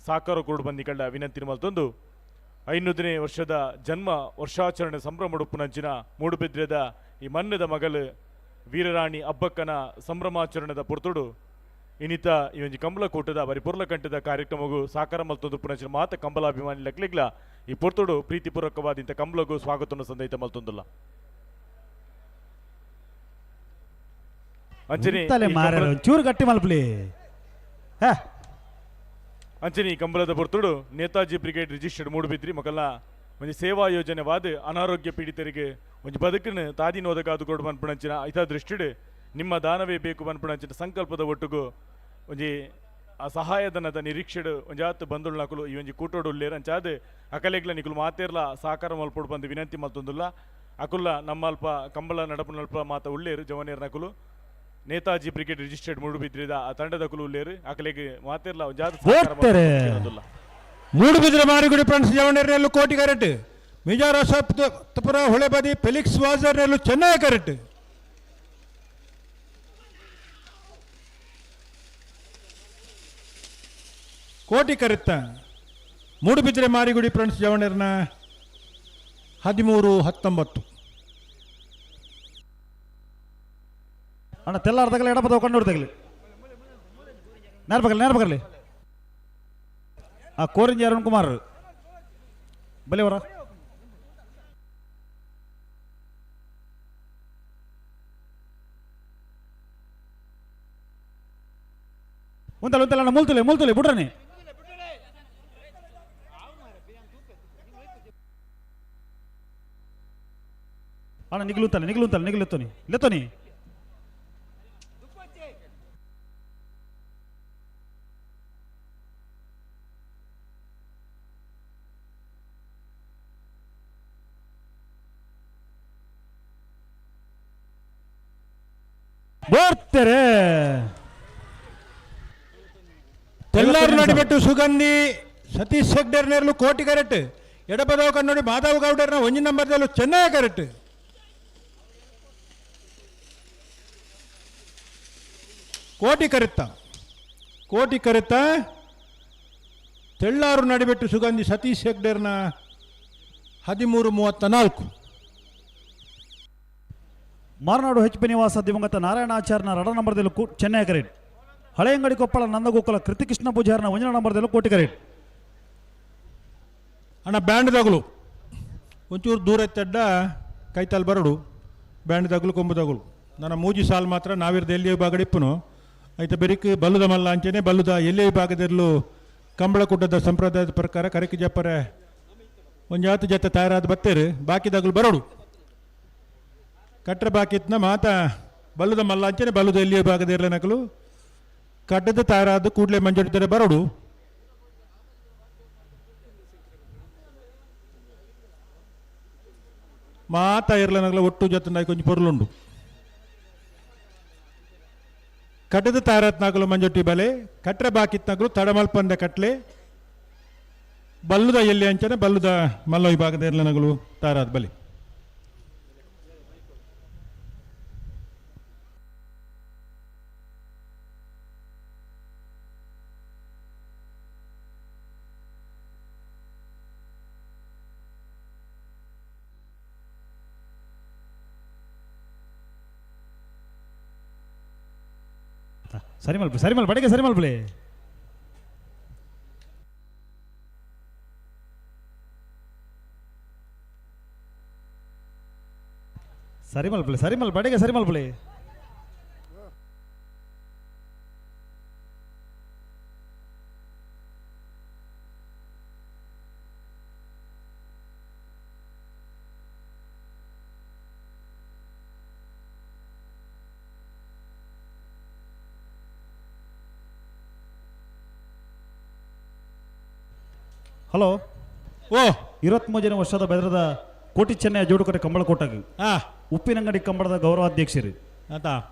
ಸಾಕಾರ ಕೂಡು ಬಂದಿಕಂಡ ವಿನಂತಿ ಮಲ್ತೊಂದು 500ನೇ ವರ್ಷದ ಜನ್ಮ ವರ್ಷಾಚರಣೆ ಸಂಭ್ರಮ ಉಡುಪುನಂಚಿನ ಮೂಡುಬಿದ್ರೆದ ಈ ಮನ್ನದ ಮಗಳು ವೀರರಾಣಿ ಅಬ್ಬಕ್ಕನ ಸಂಭ್ರಮಾಚರಣೆದ ಪುರ್ತುಡು ಇನ್ನಿತ ಈ ಒಂಜಿ ಕಂಬಳ ಕೂಟದ ಬರಿ ಪುರ್ಲ ಕಂಠದ ಕಾರ್ಯಕ್ರಮಗೂ ಸಾಕಾರ ಮಲ್ತೊಂದು ಪುನಂಚಿನ ಮಾತ ಕಂಬಲಾಭಿಮಾನಿ ಲೆಕ್ಲಿಗ್ಲ ಈ ಪುರ್ತುಡು ಪ್ರೀತಿಪೂರ್ವಕವಾದ ಇಂಥ ಕಂಬಳಗೂ ಸ್ವಾಗತವನ್ನು ಸಂದೈತ ಮಲ್ತೊಂದುಲ್ಲ ಚೂರು ಗಟ್ಟಿ ಮಲ್ಪಲಿ ಅಂಚನಿ ಕಂಬಳದ ಪುರ್ತುಡು ನೇತಾಜಿ ಬ್ರಿಗೇಡ್ ರಿಜಿಸ್ಟರ್ಡ್ ಮೂಡುಬಿದ್ರಿ ಮಕ್ಕಳ ಒಂದು ಸೇವಾ ಯೋಜನೆ ವಾದ ಅನಾರೋಗ್ಯ ಪೀಡಿತರಿಗೆ ಒಂದು ಬದುಕನ್ನು ತಾದಿನೋದಗಾದು ಕೊಡು ಬನ್ಪುಣಂಚಿನ ಐತ ದೃಷ್ಟಿಡು ನಿಮ್ಮ ದಾನವೇ ಬೇಕು ಬನ್ಪುಣಂಚಿನ ಸಂಕಲ್ಪದ ಒಟ್ಟಿಗೂ ಒಂಜಿ ಆ ಸಹಾಯಧನದ ನಿರೀಕ್ಷೆಡು ಒಂಜಾತ್ ಬಂದುಳು ನಕಲು ಈ ಒಂಜಿ ಕೂಟೋಡು ಉಲ್ಲೇರು ಅಂಚಾದ ಅಕಲೆಗ್ಲ ನಿಕುಲು ಮಾತೇರ್ಲ ಸಾಕಾರ ಮಲ್ಪೊಡು ಬಂದು ವಿನಂತಿ ಮಲ್ತೊಂದುಲ್ಲ ಅಕುಲ್ಲ ನಮ್ಮಲ್ಪ ಕಂಬಳ ನಡಪು ನಲ್ಪ ಮಾತ ಉಳ್ಳೇರು ಜವನೇರ್ ನಕಲು ನೇತಾಜಿ ಬ್ರಿಗೇಡ್ ರಿಜಿಸ್ಟರ್ಡ್ ಮೂಡುಬಿದ್ರಿದ ಆ ತಂಡದ ಕುಲು ಉಳ್ಳೇರು ಅಕಲೆಗೆ ಮಾತೇರ್ಲ ಮೂಡುಬಿದ್ರೆ ಮಾರಿಗುಡಿ ಫ್ರೆಂಡ್ಸ್ ಜವನೇರ್ನೆಲ್ಲು ಕೋಟಿ ಕರೆಟ್ ಮಿಜಾರ ಸಪ್ತಪುರ ಹೊಳೆಬದಿ ಫೆಲಿಕ್ಸ್ ವಾಜರ್ನೆಲ್ಲು ಚೆನ್ನೈ ಕರೆಟ್ ಕೋಟಿ ಕರೆತ್ತ ಮೂಡುಬಿದ್ರೆ ಮಾರಿಗುಡಿ ಫ್ರೆಂಡ್ಸ್ ಜವನೇರ್ನ 13-19 ಅಣ್ಣ ತೆಲ್ಲಾರ ತಗಲಿ ಎಡಪದ ಕಣ್ಣೂರು ತಗಲಿ ನೇರ್ಬಗಲಿ ಆ ಕೋರಿಂಜಿ ಅರುಣ್ ಕುಮಾರ್ ಬಲಿವರ ಉಂತಲ್ಲ ಮುಲ್ತುಲೆ ಬಿಡ್ರನಿ ಅಣ್ಣ ನಿಗ್ಲುತ್ತೋನಿ ಲೆತ್ತೋನಿ ಬರ್ತಾರೆ ತೆಲ್ಲಾರು ನಡಿಬೆಟ್ಟು ಸುಗಂಧಿ ಸತೀಶ್ ಹೆಗ್ಡೇರ್ನೇರ್ಲು ಕೋಟಿ ಕರೆಟ್ ಎಡಪದವ ಕನ್ನಡಿ ಮಾಧವ್ ಗೌಡರ್ನ 1 ನಂಬರ್ದಲ್ಲೂ ಚೆನ್ನೈ ಕರೆಟ್ ಕೋಟಿ ಕರೆತ್ತ ತೆಳ್ಳಾರು ನಡಿಬೆಟ್ಟು ಸುಗಂಧಿ ಸತೀಶ್ ಹೆಗ್ಡೇರ್ನ 13-34 ಮಾರನಾಡು HP ನಿವಾಸ ದಿವಂಗತ ನಾರಾಯಣಾಚಾರ್ಯನ 2 ನಂಬರ್ದಲ್ಲೂ ಚೆನ್ನೈ ಕರೆಟ್ ಹಳೆಯಂಗಡಿ ಕೊಪ್ಪಳ ನಂದಗೋಕುಲ ಕೃತಿಕೃಷ್ಣ ಪೂಜಾರನ 1 ನಂಬರ್ದಲ್ಲೂ ಕೋಟಿ ಕರೆಟ್ ಅಣ್ಣ ಬ್ಯಾಂಡ್ ತಗುಲು ಒಂಚೂರು ದೂರ ಎತ್ತಡ್ಡ ಕೈತಲ್ ಬರಡು ಬ್ಯಾಂಡ್ ತಗುಲು ಕೊಂಬು ತಗುಲು ನನ್ನ ಮೂಜಿ ಸಾಲ್ ಮಾತ್ರ ನಾವಿರ್ದ ಎಲ್ಲಿಯ ಭಾಗಡಿಪ್ಪನು ಆಯ್ತು ಬೆರಿಕ್ ಬಲ್ಲುದ ಮಲ್ಲ ಅಂಚೆನೆ ಬಲ್ಲುದ ಎಲ್ಲಿಯ ಭಾಗದಲ್ಲೂ ಕಂಬಳ ಕೂಟದ ಸಂಪ್ರದಾಯದ ಪ್ರಕಾರ ಕರೆಕಿ ಜಪ್ಪರೆ ಒಂಜಾತು ಜೊತೆ ತಯಾರಾದ ಬತ್ತೇರು ಬಾಕಿ ತಗುಲು ಬರೋಡು ಕಟ್ರೆ ಬಾಕಿ ಇತ್ನ ಮಾತ ಬಲ್ಲುದ ಮಲ್ಲ ಅಂಚೆನೆ ಬಲ್ಲುದ ಎಲ್ಲಿಯ ಭಾಗದಿರಲಿ ನಕಲು ಕಟ್ಟದ ತಯಾರಾದ ಕೂಡಲೇ ಮಂಜುಡಿದರೆ ಬರೋಡು ಮಾತ ಇರ್ಲನಗಲ ಒಟ್ಟು ಜೊತೆ ಕೊಂಚ ಪೊರ್ಲುಂಡು ಕಟ್ಟದ ತಾರತ್ನಾಗಲು ಮಂಜೊಟ್ಟಿ ಬಲೆ ಕಟ್ರೆ ಬಾಕಿತ್ನಾಗಲು ತಡಮಲ್ಪಂದ ಕಟ್ಲೆ ಬಲ್ಲುದ ಎಲ್ಲಿ ಅಂಚನೆ ಬಲ್ಲುದ ಮಲ್ಲ ವಿಭಾಗದ ಇರ್ಲನಗಲು ತಾರಾದ ಬಲೆ ಸರಿಮಲ್ ಬಡೆಗೆ ಸರಿಮಲ್ ಪ್ಲೇ ಸರಿ ಮಲ್ಪಲೆ ಸರಿ ಮಲ್ ಬಡೆಗೆ ಸರಿ ಮಲ್ಪಲೆ. ಹಲೋ ಓ 23ನೇ ವರ್ಷದ ಬೆದರದ ಕೋಟಿ ಚೆನ್ನಯ ಜೋಡುಕರೆ ಕಂಬಳ ಕೋಟಗ ಉಪ್ಪಿನಂಗಡಿ ಕಂಬಳದ ಗೌರವಾಧ್ಯಕ್ಷರು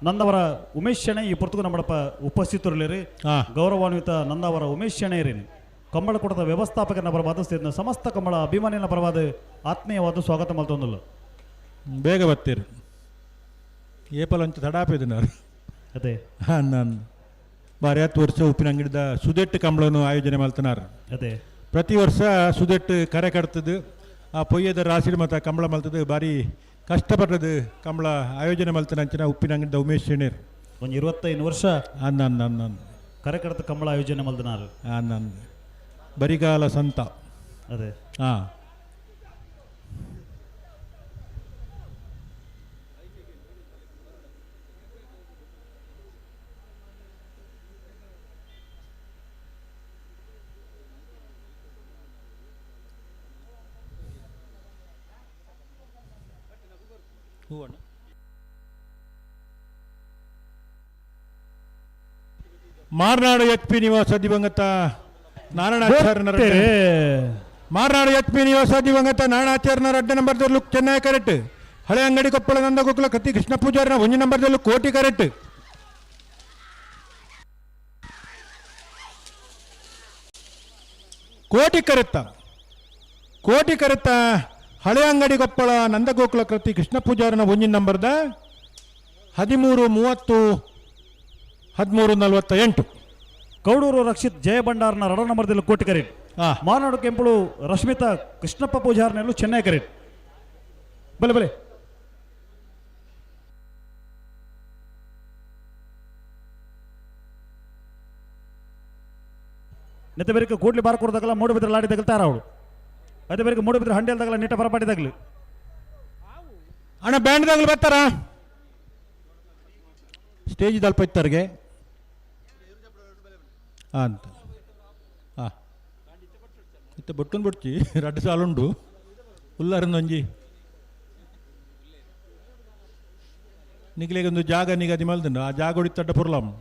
ನಂದವರ ಉಮೇಶ್ ಶೆಣೈ ಈ ಪುರ್ತಕ ನಮ್ಮಡಪ್ಪ ಉಪಸ್ಥಿತರಿರಿ ಗೌರವಾನ್ವಿತ ನಂದವರ ಉಮೇಶ್ ಶೆಣೈರೇನು ಕಂಬಳ ಕೂಟದ ವ್ಯವಸ್ಥಾಪಕನ ಪರವಾದ ಸಮಸ್ತ ಕಂಬಳ ಅಭಿಮಾನಿನ ಪರವಾದ ಆತ್ಮೀಯವಾದ ಸ್ವಾಗತ ಮಲ್ತೊಂದಲ್ಲ. ಬೇಗ ಬರ್ತೀರಿ ಏಪಲ್ ಅಂತ ತಡಾಪಿದನಾರು ಅದೇ ನಾನು ಬಾರಿ 10 ವರ್ಷ ಉಪ್ಪಿನಂಗಡಿದ ಸುದೆಟ್ಟು ಕಂಬಳನು ಆಯೋಜನೆ ಮಾಡ್ತಾನಾರ. ಅದೇ ಪ್ರತಿ ವರ್ಷ ಸುದೆಟ್ಟು ಕರೆ ಕಟ್ತದ್ದು ಆ ಪೊಯ್ಯದ ರಾಸಿಡ್ ಮತ್ತು ಕಂಬಳ ಮಲ್ತದ್ದು ಬಾರಿ ಕಷ್ಟಪಟ್ಟದು ಕಂಬಳ ಆಯೋಜನೆ ಮಲ್ತಾನೆ ಅಂಚಿನ ಉಪ್ಪಿನಂಗಡಿದ ಉಮೇಶ್ ಶೆಣೇರ್ ಒಂದು 25 ವರ್ಷ ನಾನು ಕರೆ ಕಡತ ಕಂಬಳ ಆಯೋಜನೆ ಮಲ್ದನಾರು ನಾನು ಬರಿಗಾಲ ಸಂತ ಅದೇ ಹಾಂ ಮಾರ್ನಾಡು HP ನಿವಾಸ ದಿವಂಗತ ನಾರಾಯಣಾಚಾರ್ಯನ ಮಾರ್ನಾಡು HP ನಿವಾಸ ದಿವಂಗತ ನಾರಾಯಣಾಚಾರ್ಯನ 2 ನಂಬರ್ದಲ್ಲೂ ಚೆನ್ನೈ ಕರೆಕ್ಟ್. ಹಳೆ ಅಂಗಡಿ ಕೊಪ್ಪಳ ನಂದ ಗೋಕುಲ ಕತ್ತಿ ಕೃಷ್ಣ ಪೂಜಾರಿನ 1 ನಂಬರ್ದಲ್ಲೂ ಕೋಟಿ ಕರೆಕ್ಟ್. ಕೋಟಿ ಕರೆತ್ತ ಹಳೆ ಅಂಗಡಿ ಕೊಪ್ಪಳ ನಂದಗೋಕುಲ ಕೃತಿ ಕೃಷ್ಣ ಪೂಜಾರಿನ 1 ನಂಬರ್ದ 13:30 13:48. ಕೌಡೂರು ರಕ್ಷಿತ್ ಜಯ ಭಂಡಾರನ 2 ನಂಬರ್ದಲ್ಲಿ ಕೋಟಿ ಕರೆಟ್. ಮಾನಾಡು ಕೆಂಪಳು ರಶ್ಮಿತಾ ಕೃಷ್ಣಪ್ಪ ಪೂಜಾರನಲ್ಲೂ ಚೆನ್ನೈ ಕರೆಟ್. ಬಲೆ ಬಲೆ ನೆತ್ತ ಬೇರೆ ಕೂಡ್ಲಿ ಬಾರ್ ಕೊಡ್ದಾಗಲ್ಲ ಮೂಡು ಬಿದ್ರೆ ಲಾಡಿ ತಗಲ್ತಾರ ಅವಳು ಅದೇ ಬೇರೆ ಮೂಡು ಬಿದ್ರೆ ಹಂಡೆಲ್ದಾಗಲ್ಲ ನೀಟ ಪರಪಾಟಿದಾಗ್ಲಿ ಅಣ್ಣ ಬ್ಯಾಂಡ್ದಾಗಲು ಬರ್ತಾರ ಸ್ಟೇಜ್ ದಲ್ಪ ಇತ್ತರ್ಗೆ ಅಂತ ಇತ್ತ ಬೊಟ್ಟನ್ ಬೊಡ್ಚಿ 2 ಸಾಲುಂಡು ಉಲ್ಲಾರೊಂದೊಂಜಿ ನಿಗಲಿಗೊಂದು ಜಾಗ ನಿಗದಿ ಮಲ್ದನು ಆ ಜಾಗ ಹೊಡಿತಡ್ಡ ಪುರ್ಲಾಮ್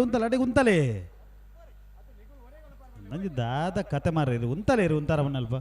ಉಂತಲೆ ಅಡಿಗೆ ಉಂತಲೆ ನಂಗೆ ದಾದ ಕತೆ ಮಾರ ಇದು ಉಂತಲೆ ಇರು ಉಂತಾರವನ್ನಲ್ಪ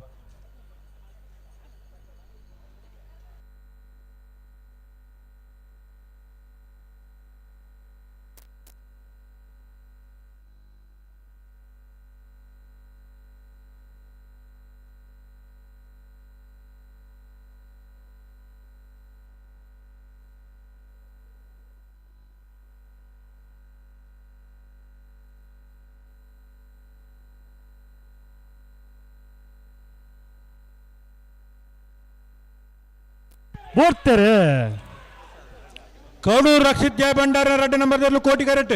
ಬೋರ್ತಾರೆ ಕೌಡೂರು ರಕ್ಷಿತ್ ಜಯ ಭಂಡಾರ 2 ನಂಬರ್ದಲ್ಲೂ ಕೋಟಿ ಕರೆಕ್ಟ್.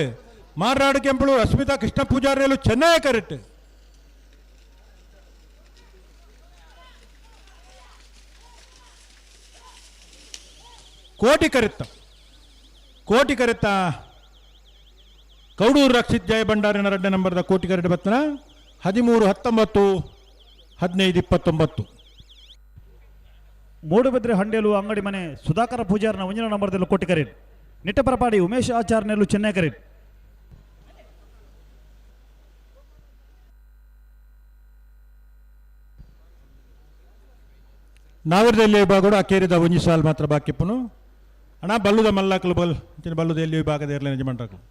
ಮಾರ್ನಾಡು ಕೆಂಪಳು ಅಸ್ಮಿತಾ ಕೃಷ್ಣ ಪೂಜಾರಿಯಲ್ಲೂ ಚೆನ್ನೈ ಕರೆಕ್ಟ್. ಕೋಟಿ ಕರೆತ್ತ ಕೌಡೂರು ರಕ್ಷಿತ್ ಜಯ ಭಂಡಾರಿನ 2 ನಂಬರ್ದ ಕೋಟಿ ಕರೆಕ್ಟ್ ಬರ್ತನ 13-19 15-29. ಮೂಡುಬಿದ್ರೆ ಹಂಡೇಲು ಅಂಗಡಿ ಮನೆ ಸುಧಾಕರ ಪೂಜಾರನ ಒಂಜಿನ ನಂಬರ್ದಲ್ಲಿ ಕೋಟಿ ಕರೀಡ್ ನಿಟ್ಟಪರಪಾಡಿ ಉಮೇಶ್ ಆಚಾರ್ನೆಲ್ಲು ಚೆನ್ನೈ ಕರೀಡ್ ನಾವಿರದಲ್ಲಿ ವಿಭಾಗ ಅಕ್ಕೇರಿದ ಒಂಜಿ ಸಾಲ್ ಮಾತ್ರ ಬಾಕಿಪ್ಪನು ಅಣ್ಣ ಬಲ್ಲುದ ಮಲ್ಲಾಕಲು ಬಲ್ಲುದ ಎಲ್ಲಿ ವಿಭಾಗದ ಇರಲಿ ಯಜಮಾನ್ರಾಕಲು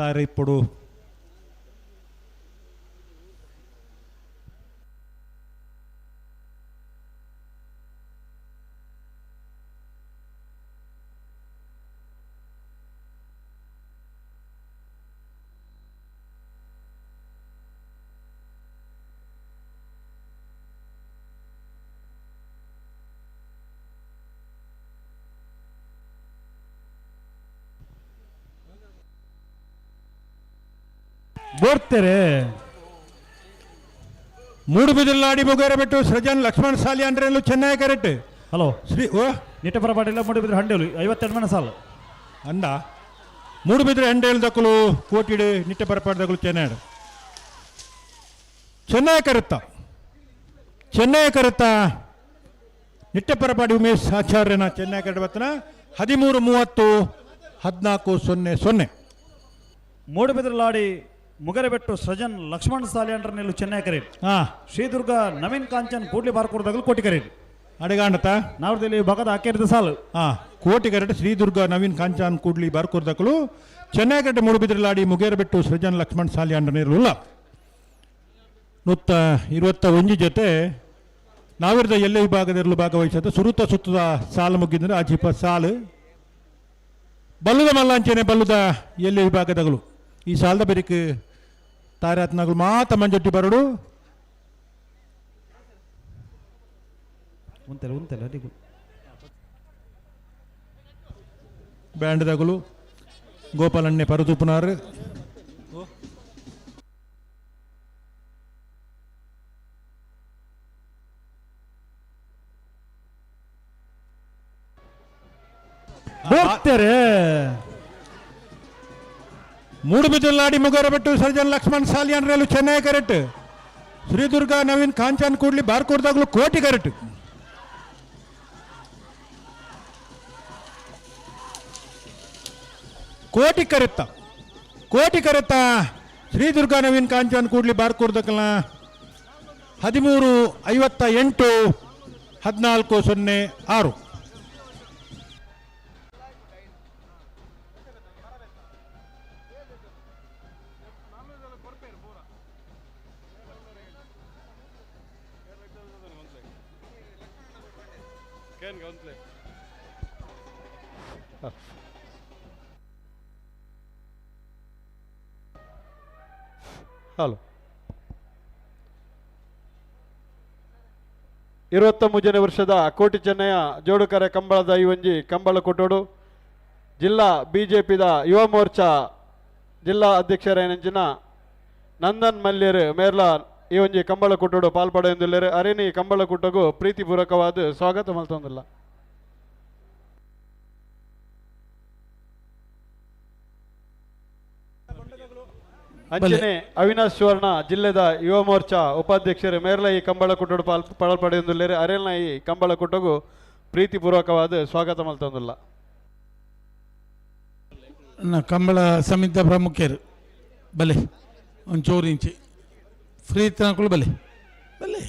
ತಾರೆ ಇಪ್ಪಡು ಬೋರ್ತೆರೆ ಮೂಡುಬಿದಿಲ್ಲಾಡಿ ಮುಗೇರ ಬಿಟ್ಟು ಸೃಜನ್ ಲಕ್ಷ್ಮಣ್ ಸಾಲಿ ಅಂಡ್ರೆಲ್ಲೂ ಚೆನ್ನೈ ಕರೆಕ್ಟ್. ಹಲೋ ಶ್ರೀ ಓ ನಿಟ್ಟಪರಪಾಡಿಲ್ಲ ಮೂಡುಬಿದ್ರೆ ಹಂಡೇಲು 52 ಮನೆ ಸಾಲ ಅಂಡ ಮೂಡುಬಿದ್ರೆ ಹಂಡೇಳು ದಕ್ಕಲು ಕೋಟಿಡು ನಿಟ್ಟಪರಪಾಡಿ ಚೆನ್ನೈ ಚೆನ್ನೈ ಕರುತ್ತ ನಿಟ್ಟಪರಪಾಡಿ ಉಮೇಶ್ ಆಚಾರ್ಯನ ಚೆನ್ನೈ ಕರೆಕ್ಟ್ ಬರ್ತನ 13-30 14-0. ಮೂಡುಬಿದ್ರಲಾಡಿ ಮುಗರೆಬೆಟ್ಟು ಸೃಜನ್ ಲಕ್ಷ್ಮಣ್ ಸಾಲಿಯಾಂಡ್ರ ನೆಲ್ಲು ಚೆನ್ನೈ ಕರೀಡ್ ಶ್ರೀದುರ್ಗ ನವೀನ್ ಕಾಂಚನ್ ಕೂಡ್ಲಿ ಬಾರ್ಕೂರ್ದಾಗಲು ಕೋಟಿ ಕರೀಡ್ ಅಡಗಾಂಡತ ನಾವ್ರದಲ್ಲಿ ಭಗದ ಹಾಕಿರಿದ ಸಾಲು ಕೋಟಿ ಕರೆಕ್ಟ್ ಶ್ರೀದುರ್ಗ ನವೀನ್ ಕಾಂಚನ್ ಕೂಡ್ಲಿ ಬಾರ್ಕೂರ್ದಾಗಲು ಚೆನ್ನೈ ಕರೆಕ್ಟ್ ಮೂಡುಬಿದ್ರಲಾಡಿ ಮುಗೇರಬೆಟ್ಟು ಸೃಜನ್ ಲಕ್ಷ್ಮಣ್ ಸಾಲಿಯಾಂಡ್ರ ನೆರಳು ನುತ್ತ 21 ಜೊತೆ ನಾವಿರದ ಎಲ್ಲ ವಿಭಾಗದಲ್ಲೂ ಭಾಗವಹಿಸದ ಸುತ್ತದ ಸಾಲು ಮುಗಿದ್ರೆ ಆಜಿಪ ಸಾಲು ಬಲ್ಲುದ ಮಲ್ಲಾಂಚೆನೆ ಬಲ್ಲುದ ಎಲ್ಲ ವಿಭಾಗದಗಳು ಈ ಸಾಲದ ಬೆರಿಕ್ ತಾರಾತ್ನಗಳು ಮಾತ ಮಂಜೊಟ್ಟಿ ಬರಡು ಬ್ಯಾಂಡ್ದಗಳು ಗೋಪಾಲಣ್ಣೆ ಪರದೂಪನಾರ್ ಬೋರ್ತೆರೆ ಮೂಡುಬಿದಿಲ್ಲಾಡಿ ಮುಗೇರಬೆಟ್ಟು ಸರ್ಜನ್ ಲಕ್ಷ್ಮಣ್ ಸಾಲಿಯಾನ್ರೇಲು ಚೆನ್ನೈ ಕರೆಕ್ಟ್ ಶ್ರೀದುರ್ಗ ನವೀನ್ ಕಾಂಚನ್ ಕೂಡ್ಲಿ ಬಾರ್ಕೂರ್ದಾಗಲು ಕೋಟಿ ಕರೆಕ್ಟ್ ಕೋಟಿ ಕರೆತ್ತ ಶ್ರೀದುರ್ಗ ನವೀನ್ ಕಾಂಚನ್ ಕೂಡ್ಲಿ ಬಾರ್ಕೂರ್ದಾಗಲ 13-58 14-06. ಹಲೋ 23ನೇ ವರ್ಷದ ಕೋಟಿ ಚೆನ್ನಯ ಜೋಡುಕರೆ ಕಂಬಳದ ಈ ಒಂಜಿ ಕಂಬಳ ಕೊಟ್ಟೋಡು ಜಿಲ್ಲಾ ಬಿಜೆಪಿದ ಯುವ ಮೋರ್ಚಾ ಜಿಲ್ಲಾ ಅಧ್ಯಕ್ಷರೇನಂಚಿನ ನಂದನ್ ಮಲ್ಯರ್ ಮೇರ್ಲ ಈ ಒಂಜಿ ಕಂಬಳ ಕೊಟ್ಟೋಡು ಪಾಲ್ಪಡೆಯೊಂದಿಲ್ಲರು ಅರೇನಿ ಕಂಬಳ ಕುಟ್ಟಗೂ ಪ್ರೀತಿಪೂರ್ವಕವಾದ ಸ್ವಾಗತ ಮಲ್ತೊಂದಿಲ್ಲ. ಅಂಚನೆ ಅವಿನಾಶ್ ಸುವರ್ಣ ಜಿಲ್ಲೆದ ಯುವ ಮೋರ್ಚಾ ಉಪಾಧ್ಯಕ್ಷರು ಮೇರ್ಲ ಈ ಕಂಬಳ ಕುಟ್ಟೋಡು ಪಾಲ್ಪಡೆಯೊಂದಿಲ್ಲರು ಅರೇಲ್ನ ಈ ಕಂಬಳ ಕುಟ್ಟಗೂ ಪ್ರೀತಿಪೂರ್ವಕವಾದ ಸ್ವಾಗತ ಮಲ್ತೊಂದಿಲ್ಲ. ಕಂಬಳ ಸಮಿತಿ ಪ್ರಮುಖರು ಬಲೆ ಒಂಚೂರು ಇಂಚಿ ಫ್ರೀ ತನಕಲು ಬಲೆ ಬಲೆ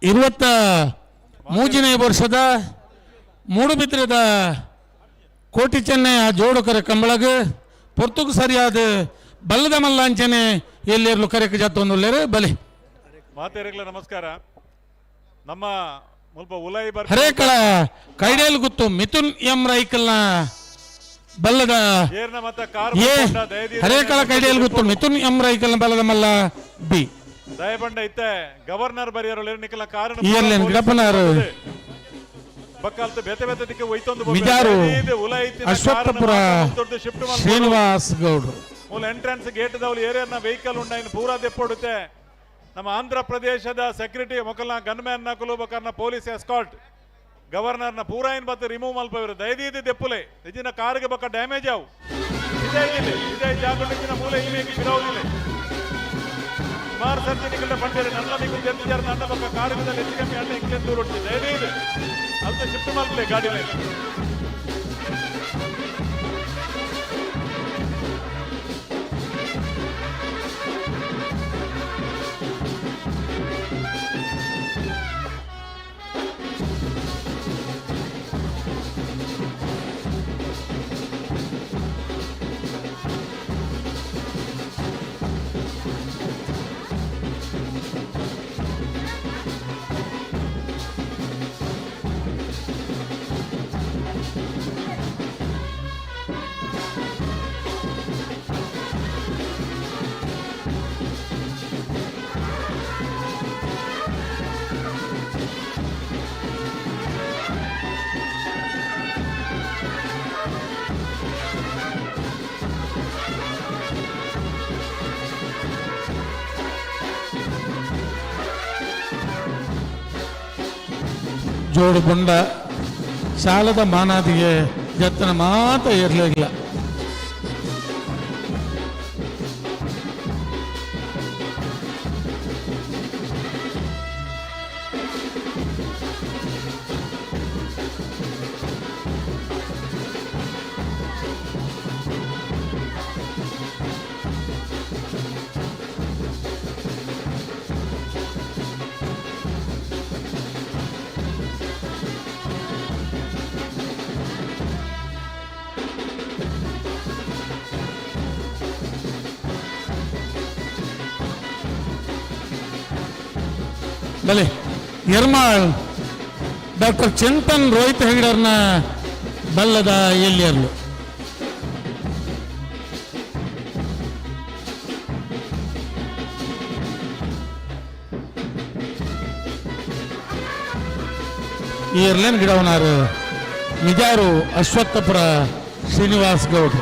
23ನೇ ವರ್ಷದ ಮೂಡುಬಿದ್ರೆದ ಕೋಟಿ ಚೆನ್ನಯ ಜೋಡುಕರ ಕಂಬಳಗ ಪೊರ್ತುಗು ಸರಿಯಾದ ಬಲ್ಲದ ಮಲ್ಲಾಂಚನೆ ಎಲ್ಲಿರ್ಲು ಕರೆಕ ಜಾತೊಂದುಲ್ಲೇರು ಬಲೆ ಮಾತೇರಿಗ್ಲ ನಮಸ್ಕಾರ. ನಮ್ಮ ಮುಲ್ಪ ಉಲಾಯಿ ಬರ್ ಹರೇಕಳ ಕೈಡೇಲ್ ಗುತ್ತು ಮಿಥುನ್ ಎಂ ರೈಕಲ್ನ ಬಲ್ಲದ ಏರ್ನ ಮತ್ತ ಕಾರ್ ಹರೇಕಳ ಕೈಡೇಲ್ ಗುತ್ತು ಮಿಥುನ್ ಎಂ ರೈಕಲ್ನ ಬಲ್ಲದ ಮಲ್ಲ ಬಿ ದಯಬಂಡ ಇತ್ತೆ ಗವರ್ನರ್ ಬರಿಯರು ನಿಕಲ ಕಾರಣ ಇಯರ್ಲೆನ್ ಗಿಡಪನಾರು ಬಕ್ಕಲ್ತ ಬೇತೆ ಬೇತೆ ದಿಕ್ಕೆ ಒಯ್ತೊಂದು ಮಿಜಾರು ಅಶ್ವತ್ಥಪುರ ಶ್ರೀನಿವಾಸ್ ಗೌಡ್ರು ಮೂಲ ಎಂಟ್ರೆನ್ಸ್ ಗೇಟ್ ದವಲು ಏರಿಯಾನ ವೆಹಿಕಲ್ ಉಂಡ ಪೂರಾ ದೆಪ್ಪೊಡುತ್ತೆ. ನಮ್ಮ ಆಂಧ್ರ ಪ್ರದೇಶದ ಸೆಕ್ಯೂರಿಟಿ ಮೊಕಲ್ನ ಗನ್ಮ್ಯಾನ್ ನಕಲು ಬಕರ್ನ ಪೊಲೀಸ್ ಎಸ್ಕಾರ್ಟ್ ಗವರ್ನರ್ನ ಪೂರಾ ಏನ್ ಬತ್ತ ರಿಮೂವ್ ಮಲ್ಪವರು ದಯದೀದಿ ದೆಪ್ಪುಲೆ ಇಜಿನ ಕಾರ್ಗೆ ಬಕ್ಕ ಡ್ಯಾಮೇಜ್ ಆವು ಇದೇ ಜಾಗೃತಿನ ಮೂಲ ಇಮೇಜ್ ಇರೋದಿಲ್ಲ. ಸುಮಾರು ಸರ್ತಿ ನಿಕಲ್ನ ಬಂದಿರಿ ನನ್ನ ನಿಕಲ್ ಜರ್ಜಾರ ನನ್ನ ಬಕ್ಕ ಕಾರ್ಯದಲ್ಲಿ ಹೆಚ್ಚು ಕಮ್ಮಿ ಅಣ್ಣ ಇಂಗ್ಲೆಂಡ್ ದೂರ ಹೊಟ್ಟಿದೆ ದಯದೀದಿ ಅಲ್ಪ ಶಿಫ್ಟ್ ಮಲ್ಪಲೆ ಗಾಡಿ ಜೋಡು ಬಂಡ ಸಾಲದ ಮಾನಾದಿಗೆ ಜತ್ತನ ಮಾತ ಇರಲಿಲ್ಲ. ಬಲೆ ಯರ್ಮಾಳ್ ಡಾಕ್ಟರ್ ಚಿಂತನ್ ರೋಹಿತ್ ಹೆಗ್ಡರ್ನ ಬಲ್ಲದ ಎಲ್ಲಿಯರ್ಲು ಈ ಇರ್ಲೇನ್ ಗಿಡವನಾರು ಮಿಜಾರು ಅಶ್ವತ್ಥಪುರ ಶ್ರೀನಿವಾಸ್ ಗೌಡ್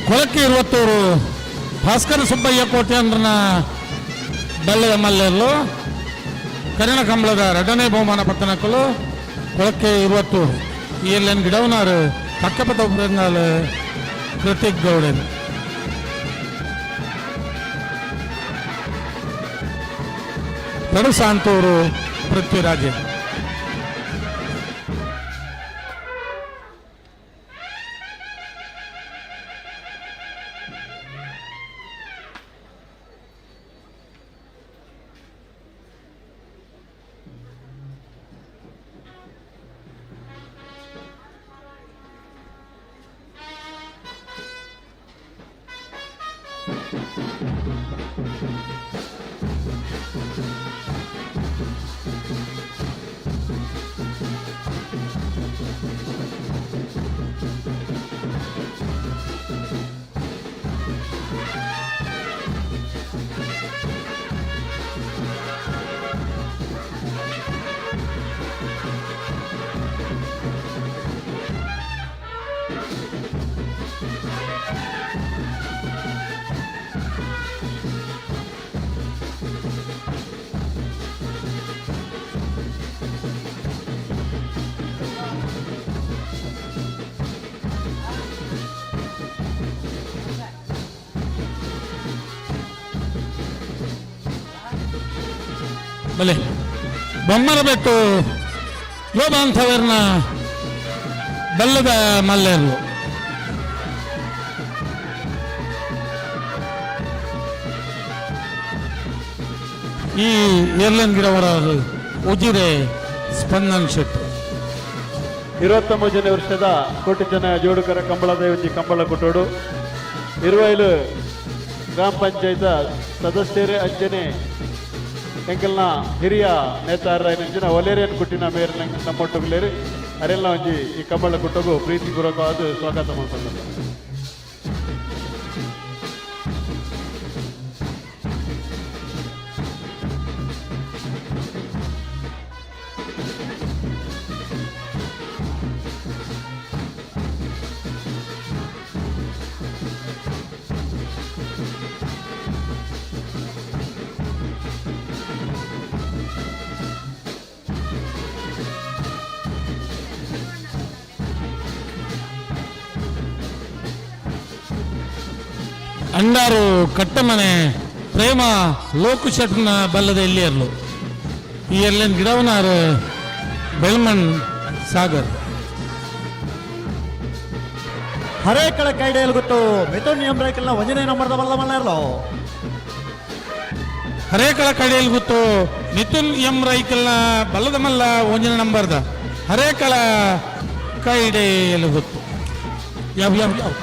ಕೊಳಕ್ಕೆ 20 ಭಾಸ್ಕರ ಸುಬ್ಬಯ್ಯ ಕೋಟ್ಯಾಂದ್ರನ ಬಲ್ಲದ ಮಲ್ಲೆಲ್ಲು ಕರಿಣ ಕಂಬಳದ ಎರಡನೇ ಬಹುಮಾನ ಪತ್ತನಕ್ಕಲು ಕೊಳಕ್ಕೆ 20 ಈ ಎಲ್ಲೇನು ಗಿಡವನಾರು ಪಕ್ಕಪದ ಉಪರಂಗಾಲ ಕೃತಿಕ್ ಗೌಡನ್ ಕಡು ಸಾಂತೂರು ಪೃಥ್ವಿರಾಜನ್ ಬಲೆ ಬೊಮ್ಮರಬೆಟ್ಟು ಯೋಬಾಂಥವರ್ನ ಬೆಲ್ಲದ ಮಲ್ಲೆರ್ಲು ಈ ಏರ್ಲೈನ್ ಗಿಡವರ ಉಜಿರೆ ಸ್ಪಂದನ್ ಶೆಟ್ಟಿ 23ನೇ ವರ್ಷದ ಕೋಟಿ ಚೆನ್ನಯ ಜೋಡುಕರ ಕಂಬಳದ ಒಂಜಿ ಕಂಬಳ ಕೊಟ್ಟೋಡು ಇರುವೈಲು ಗ್ರಾಮ ಪಂಚಾಯತ್ ಸದಸ್ಯರೇ ಅಂಚನೆ ಎಂಕಲ್ನ ಹಿರಿಯ ನೇತಾರ ನಂಚಿನ ಒಲೇರಿಯನ್ ಕುಟ್ಟಿನ ಮೇರ್ ನಮ್ಮೊಟ್ಟುಗುಲೇರಿ ಅರೆಲ್ಲ ಒಂಜಿ ಈ ಕಂಬಳ ಕೊಟ್ಟೋಗು ಪ್ರೀತಿಪೂರ್ವಕವಾದ ಸ್ವಾಗತ ಮಾಡ್ತಾರೆ. ಅಂಡಾರು ಕಟ್ಟಮನೆ ಪ್ರೇಮ ಲೋಕು ಶೆಟ್ನ ಬಲ್ಲದ ಎಲ್ಲಿಯರ್ಲು ಈ ಎಲ್ಲಿನ ಗಿಡವನಾರು ಬೆಳ್ಮಣ್ ಸಾಗರ್ ಹರೇಕಳ ಕೈಡೆಯಲ್ಲಿ ಗೊತ್ತು ಮಿಥುನ್ ಎಂಬ್ರೈಕಲ್ನ ಒಂಜನೇ ನಂಬರ್ದ ಬಲ್ಲದ ಮಲ್ಲೆರ್ಲು ಹರೇಕಳ ಕಡೆಯಲ್ಲಿ ಗೊತ್ತು ಮಿಥುನ್ ಎಂ ರೈಕಲ್ನ ಬಲ್ಲದ ಮಲ್ಲ ಒಂಜನೇ ನಂಬರ್ದ ಹರೇಕಳ ಕೈಡೆಯಲ್ಲಿ ಗೊತ್ತು ಯಾವ ಯಾವ ಯಾವ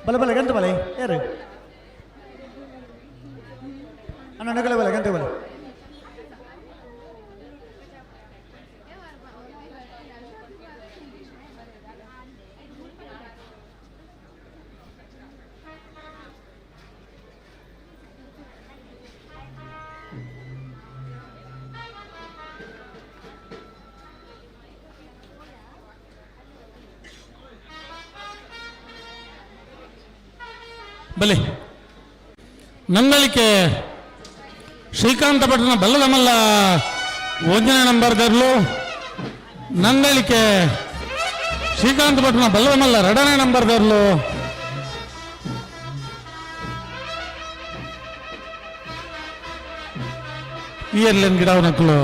ಬಲೆ ಬಲೆ ಗಂಟೆ ಬಲೆ ಯಾರು ಅಣ್ಣ ನಗಲೆ ಬಲೆ ಗಂಟೆ ಬಲೆ ಬಲೆ ನಂಗಳಿಕೆ ಶ್ರೀಕಾಂತ ಭಟ್ನ ಬಲ್ಲದ ಮಲ್ಲ ಒಂದನೇ ನಂಬರ್ದರ್ಲು ನಂಗಳಿಕೆ ಶ್ರೀಕಾಂತ ಭಟ್ನ ಬಲ್ಲದ ಮಲ್ಲ ಎರಡನೇ ನಂಬರ್ದರ್ಲು ಈ ಎಲ್ಲಿನ ಗಿಡವನಕ್ಕಲು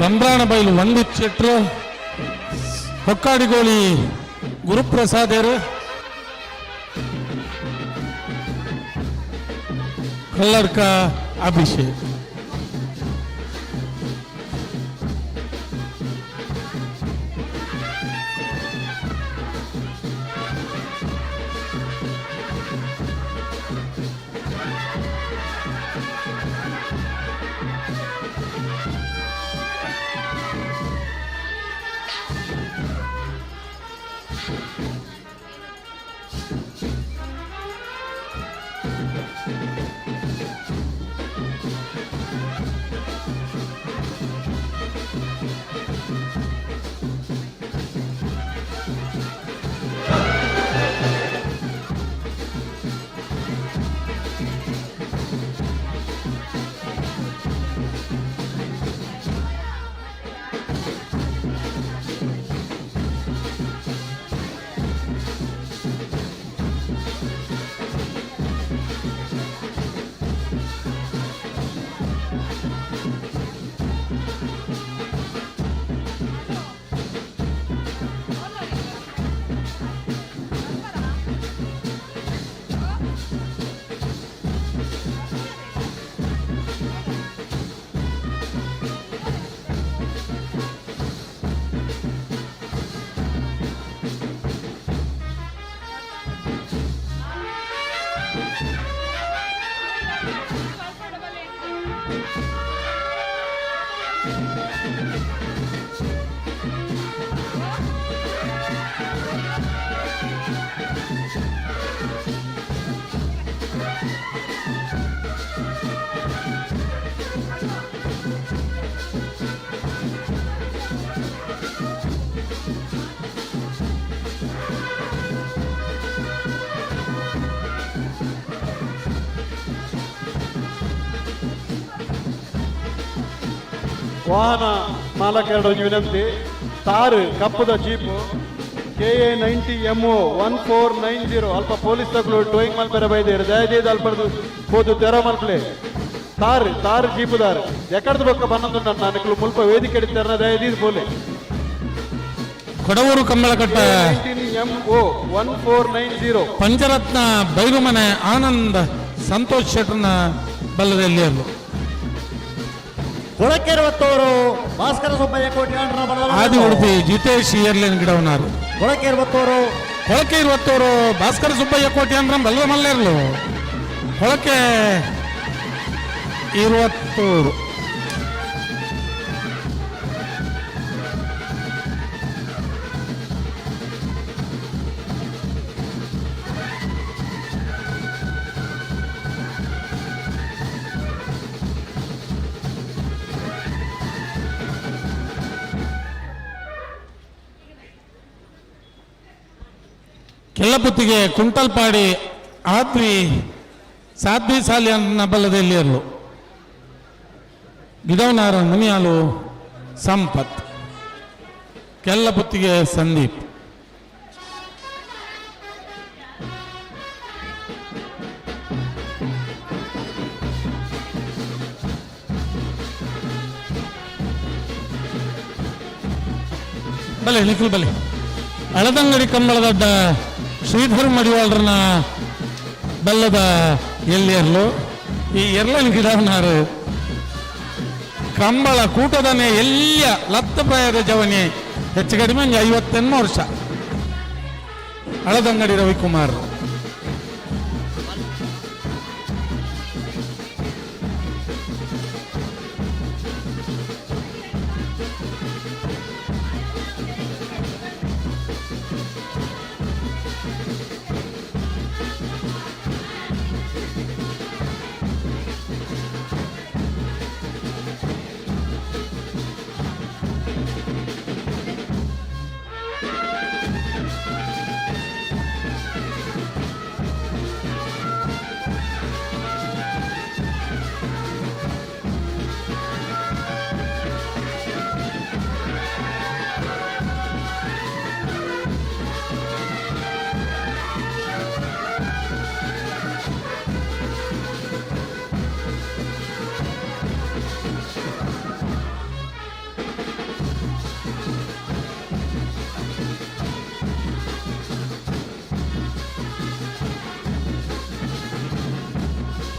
ರಂಬ್ರಾಣ ಬೈಲು ಒಂದು ಚೆಟ್ರು ಹೊಕ್ಕಾಡಿಗೋಳಿ ಗುರುಪ್ರಸಾದರು ಕಲ್ಲಡ್ಕ ಅಭಿಷೇಕ್ ವಾಹನ ಮಾಲಕರ ವಿನಂತಿ, ತಾರು ಕಪ್ಪದ ಜೀಪು KA90MO 1490 ಅಲ್ಪ ಪೊಲೀಸ್ ತಗಳು ಟೋಯಿಂಗ್ ಮಲ್ಪೆರ ಬೈದೇರು ದಯచేసి ಅಲ್ಪದು ಹೋದು ತೆರ ಮಲ್ಪಲೆ ತಾರು ಜೀಪುದಾರು ಎಕಡದ ಬೊಕ್ಕ ಬನ್ನದು ನನ್ನ ನನಕಲು ಮುಲ್ಪ ವೇದಿಕೆ ಎಡಿತಾರ ದಯచేసి ಬೋಲೆ ಕೊಡವೂರು ಕಂಬಳಕಟ್ಟ MO 1490 ಪಂಚರತ್ನ ಬೈರುಮನೆ ಆನಂದ್ ಸಂತೋಷ್ ಶೆಟ್ಟರ್ನ ಬಲ್ಲದಲ್ಲಿ ಅಲ್ಲೂ ಕೊಳಕೇರುವತ್ತವರು ಭಾಸ್ಕರ ಸುಬ್ಬಯ್ಯ ಕೋಟಿ ಆದಿ ಉಡುಪಿ ಜಿತೇಶ್ ಇಯರ್ಲೇನ್ ಗಿಡವನಾರು ಕೊಳಕೇರುವತ್ತವರು ಭಾಸ್ಕರ ಸುಬ್ಬಯ್ಯ ಕೋಟಿ ಅಂದ್ರೆ ಬಲ್ಲ ಮಲ್ಲೇರ್ಲು ಕೊಳಕೆ 20 ಕೆಲ್ಲಪುತ್ತಿಗೆ ಕುಂಟಲ್ಪಾಡಿ ಸಾಧ್ವಿ ಸಾಲಿ ಅನ್ನ ಬಲ್ಲದಲ್ಲಿ ಅಲ್ಲೂ ಗಿಡವನಾರ ಮುನಿಯಾಲು ಸಂಪತ್ ಕೆಲ್ಲಪುತ್ತಿಗೆ ಸಂದೀಪ್ ಬಲೆ ನಿಖಿಲ್ ಬಲೆ ಹಳದಂಗಡಿ ಕಂಬಳದಡ್ಡ ಶ್ರೀಧರ್ ಮಡಿವಾಳ್ರನ್ನ ಬಲ್ಲದ ಎಲ್ಲಿಯರ್ಲು ಈ ಎರ್ಲನ್ ಗಿಡವನಾರು ಕಂಬಳ ಕೂಟದನೆ ಎಲ್ಲಿಯ ಲತ್ತ ಪ್ರಾಯದ ಜವನಿ ಹೆಚ್ಚು ಕಡಿಮೆ 58 ವರ್ಷ ಹಳದಂಗಡಿ ರವಿಕುಮಾರ್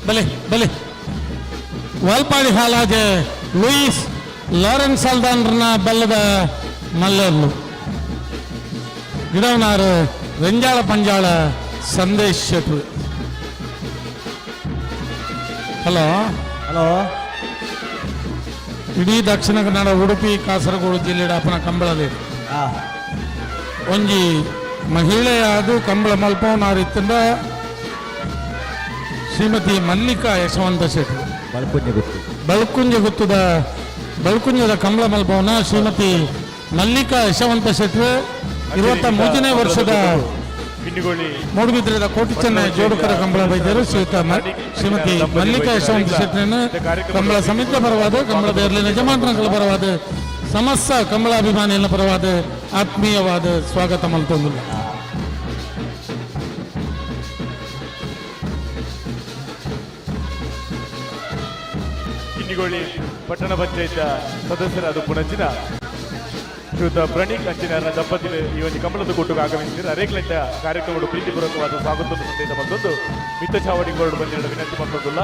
ಬಲೆ ಬಲೆ ವಾಲ್ಪಾಡಿ ಹಾಲಾಜೆ ಲೂಯಿಸ್ ಲಾರೆನ್ಸ್ ಅಲ್ದಾನ್ರನ್ನ ಬಲ್ಲದ ಮಲ್ಲೇರ್ಲು ಗಿಡವನಾರು ರೆಂಜಾಳ ಪಂಜಾಳ ಸಂದೇಶ್ ಶೆಟ್ರು ಹಲೋ ಇಡೀ ದಕ್ಷಿಣ ಕನ್ನಡ ಉಡುಪಿ ಕಾಸರಗೋಡು ಜಿಲ್ಲೆಯ ಅಪ್ಪನ ಕಂಬಳದ ಒಂಜಿ ಮಹಿಳೆ ಅದು ಕಂಬಳ ಮಲ್ಪವನಾರಿತ್ತಂದ ಶ್ರೀಮತಿ ಮಲ್ಲಿಕಾ ಯಶವಂತ ಶೆಟ್ರು ಬಳ್ಕುಂಜದ ಕಂಬಳ ಮಲ್ಪವನ ಶ್ರೀಮತಿ ಮಲ್ಲಿಕಾ ಯಶವಂತ ಶೆಟ್ರು 23ನೇ ವರ್ಷದ ಮೂಡುಬಿದ್ರೆದ ಕೋಟಿ ಚೆನ್ನೈ ಜೋಡುಕರ ಕಂಬಳ ವೈದ್ಯರು ಶ್ರೀಮತಿ ಮಲ್ಲಿಕಾ ಯಶವಂತ ಶೆಟ್ರನ್ನು ಕಂಬಳ ಸಮಿತಿಯ ಪರವಾದ ಕಂಬಳದ ಯಜಮಾನಗಳ ಪರವಾದ ಸಮಸ್ತ ಕಂಬಳಾಭಿಮಾನಿಗಳ ಪರವಾದ ಆತ್ಮೀಯವಾದ ಸ್ವಾಗತ ಮಲ್ತೊಂದು ಕಿನ್ನಿಗೋಳಿ ಪಟ್ಟಣ ಪಂಚಾಯತ್ ಸದಸ್ಯರಾದ ಪುಣಂಚಿನ ಶ್ರೀಯುತ ಪ್ರಣೀಕ್ ಅಂಚಿನ ದಂಪತಿಗಳು ಈ ಒಂದು ಕಂಬಳದ ಕೂಟಕ್ಕೆ ಆಗಮಿಸಿದ್ದಾರೆ ಅರೇಕ್ಲೆಂಟ ಕಾರ್ಯಕ್ರಮಗಳು ಪ್ರೀತಿಪೂರ್ವಕವಾದ ಸ್ವಾಗತವನ್ನು ಸಂದೇಶ ಬಂದೊಂದು ಮಿತ್ತ ಚಾವಡಿ ಗೋಲ್ಡ್ ಬಂದಿರೋ ವಿನಂತಿ ಮಾಡ್ಕೊಂಡುಲ್ಲ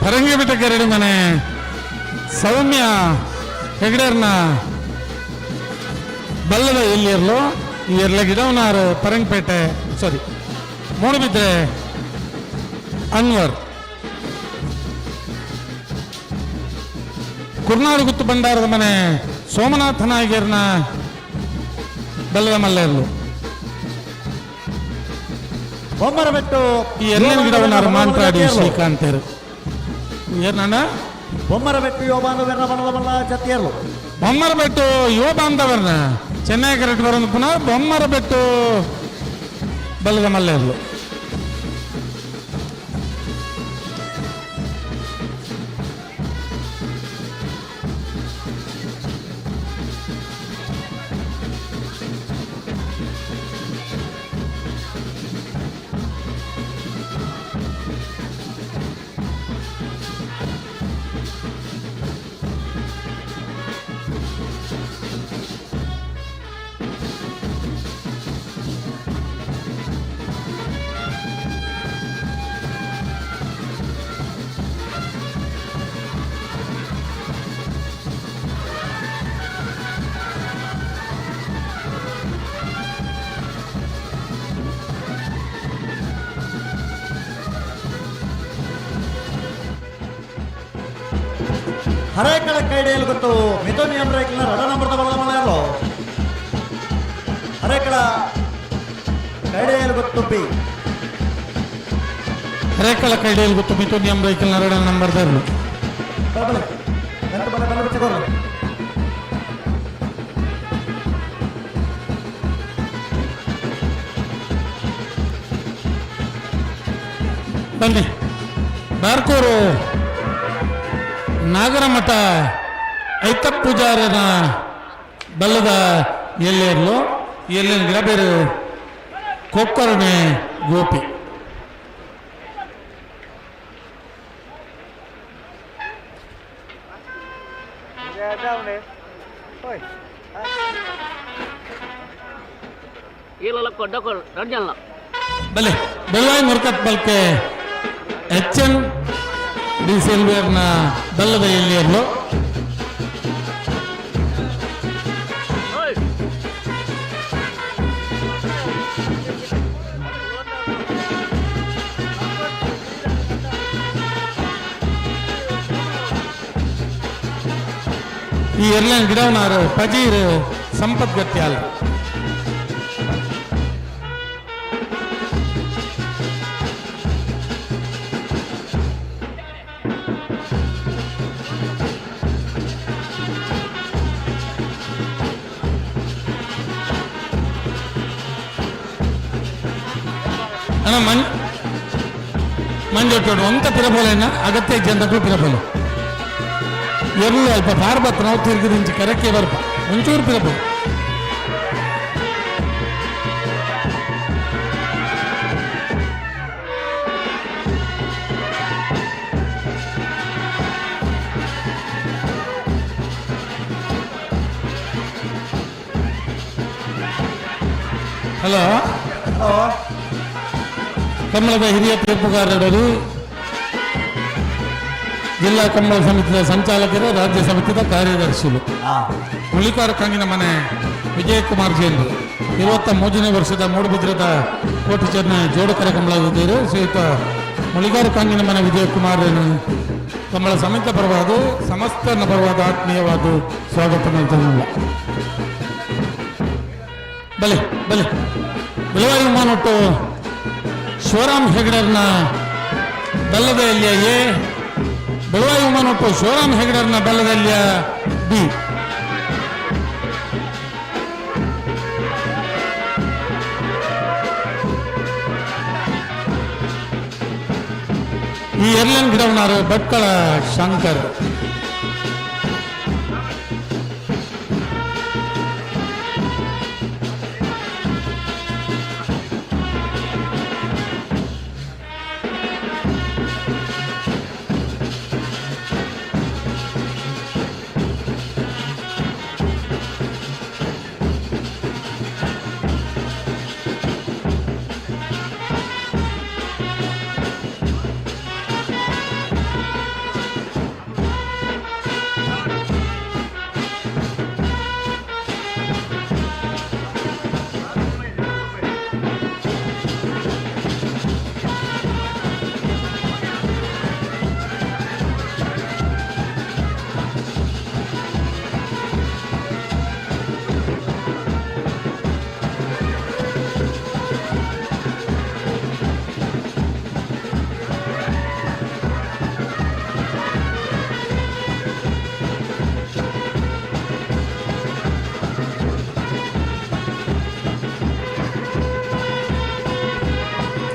ಪರಂಗಿ ಬಿಟ್ಟ ಕೆರಡಿ ಮನೆ ಸೌಮ್ಯ ಹೆಗಡೇರ್ನ ಬಲ್ಲದ ಎಲ್ಲಿರ್ಲು ಈ ಎರ್ಲ ಗಿಡವನಾರು ಪರಂಗಿಪೇಟೆ ಮೂಡುಬಿದ್ರೆ ಅನ್ವರ್. ಕುರ್ನಾಡು ಗುತ್ತು ಭಂಡಾರದ ಮನೆ ಸೋಮನಾಥ ನಾಯಕರ್ನ ಬೆಲ್ಲದ ಮಲ್ಲೆಯಲ್ಲು. ಬೊಮ್ಮರಬೆಟ್ಟು ಈ ಎಲ್ಲಿನ ಗಿಡವನ್ನಾರು ಮಾಂತಾಡಿ ಶ್ರೀಕಾಂತರು ಏನಣ್ಣ ಬೊಮ್ಮರಬೆಟ್ಟು ಯುವ ಬಾಂಧವರನ್ನ ಬಣದ ಮಲ್ಲ ಜತ್ತಿಯರ್ಲು. ಬೊಮ್ಮರಬೆಟ್ಟು ಯುವ ಬಾಂಧವರನ್ನ ಚೆನ್ನೈ ಕರೆಕ್ಟ್ ಬರೋದು ಪುನಃ ಬೊಮ್ಮರಬೆಟ್ಟು ಬೆಲ್ಲದ ಮಲ್ಲೆಯಲ್ಲು. ಹರೇಕಳ ಕೈಡೆಯಲ್ಲಿ ಗೊತ್ತು ಮಿಥುನಿಯಂ ರೇಖಲ ರಡ ನಂಬರ್ದ ಬಲದ ಮಳೆಯಲ್ಲೋ. ಹರೇಕಳ ಕೈಡೆಯಲ್ಲಿ ಗೊತ್ತು ಬಿ ಹರೇಕಳ ಕೈಡೆಯಲ್ಲಿ ಗೊತ್ತು ಮಿಥುನಿಯಂ ರೇಖಲ್ ನರಡ ನಂಬರ್ ದರ್ಲು. ಬಲೆ ಎಂತ ಬಲೆ ಬಲೆ ಬಿಚ್ಚಕೋರ್ಲಿ. ಬನ್ನಿ ಬಾರ್ಕೂರು ನಾಗರಮಠ ಐತ ಪೂಜಾರನ ಬಲ್ಲದ ಎಲ್ಲೆರ್ಲು ಎಲ್ಲಿನ ಗಿಡ ಬೇರೆ ಕೊಕ್ಕರಣೆ ಗೋಪಿ. ಬಲೆ ಬೆಳವಾಯಿ ಮುರ್ಕತ್ ಬಲ್ಕೆ HN ಡಿ ಸಿಲ್ವೇರ್ನ ಬಲ್ಲದ ಎಲ್ಲಿಯರ್ಲು. ಈ ಎರ್ಲನ್ ಗಿಡವನಾರು ಪಜೀರ್ ಸಂಪತ್ ಗತ್ಯಾಲ್. ಮಂಜೊಟ್ಟೋಡು ಒಂತ ಪಿರಬೋಲೇನ ಅಗತ್ಯ ಜನಗಳು ಪಿರಬೋಲು ಎರ್ಲು ಅಲ್ಪ ಪಾರ್ಬತ್ ನಾವು ತಿರುಗಿದಿಂಚಿ ಕರಕ್ಕೆ ಬರ್ಪ ಒಂಚೂರು ಪಿರಬೋಲು. ಹಲೋ ಕಮಲದ ಹಿರಿಯ ತೀರ್ಪುಗಾರರು, ಜಿಲ್ಲಾ ಕಂಬಳ ಸಮಿತಿಯ ಸಂಚಾಲಕರು, ರಾಜ್ಯ ಸಮಿತಿಯ ಕಾರ್ಯದರ್ಶಿಗಳು, ಮುಳಿಕಾರ ಕಂಗಿನ ಮನೆ ವಿಜಯಕುಮಾರ್ ಜೈನ್ 23ನೇ ವರ್ಷದ ಮೂಡುಬಿದ್ರದ ಕೋಟಿ ಚೆನ್ನೈ ಜೋಡುಕರ ಕಂಬಳದಿದ್ದರು. ಶ್ರೀಯುತ ಮುಳಿಗಾರ ಕಂಗಿನ ಮನೆ ವಿಜಯಕುಮಾರ್ ಕಂಬಳ ಸಮಿತಿಯ ಪರವಾದ ಸಮಸ್ತನ ಪರವಾದ ಆತ್ಮೀಯವಾದ ಸ್ವಾಗತ ಮಾಡ್ತಾನಲ್ಲ. ಬಲೆ ಬಲೆ ಬೆಳವಾಯಿ ವಿಮಾನೊಟ್ಟು ಶಿವರಾಮ್ ಹೆಗಡರ್ನ ಬೆಲ್ಲದಲ್ಲಿಯ ಎ, ಬೆಳವಾಯಿ ವಿಮಾನೊಟ್ಟು ಶಿವರಾಮ್ ಹೆಗಡರ್ನ ಬೆಲ್ಲದಲ್ಲಿಯ ಬಿ. ಈ ಎರ್ಲನ್ ಗಿಡವನಾರು ಭಟ್ಕಳ ಶಂಕರ್.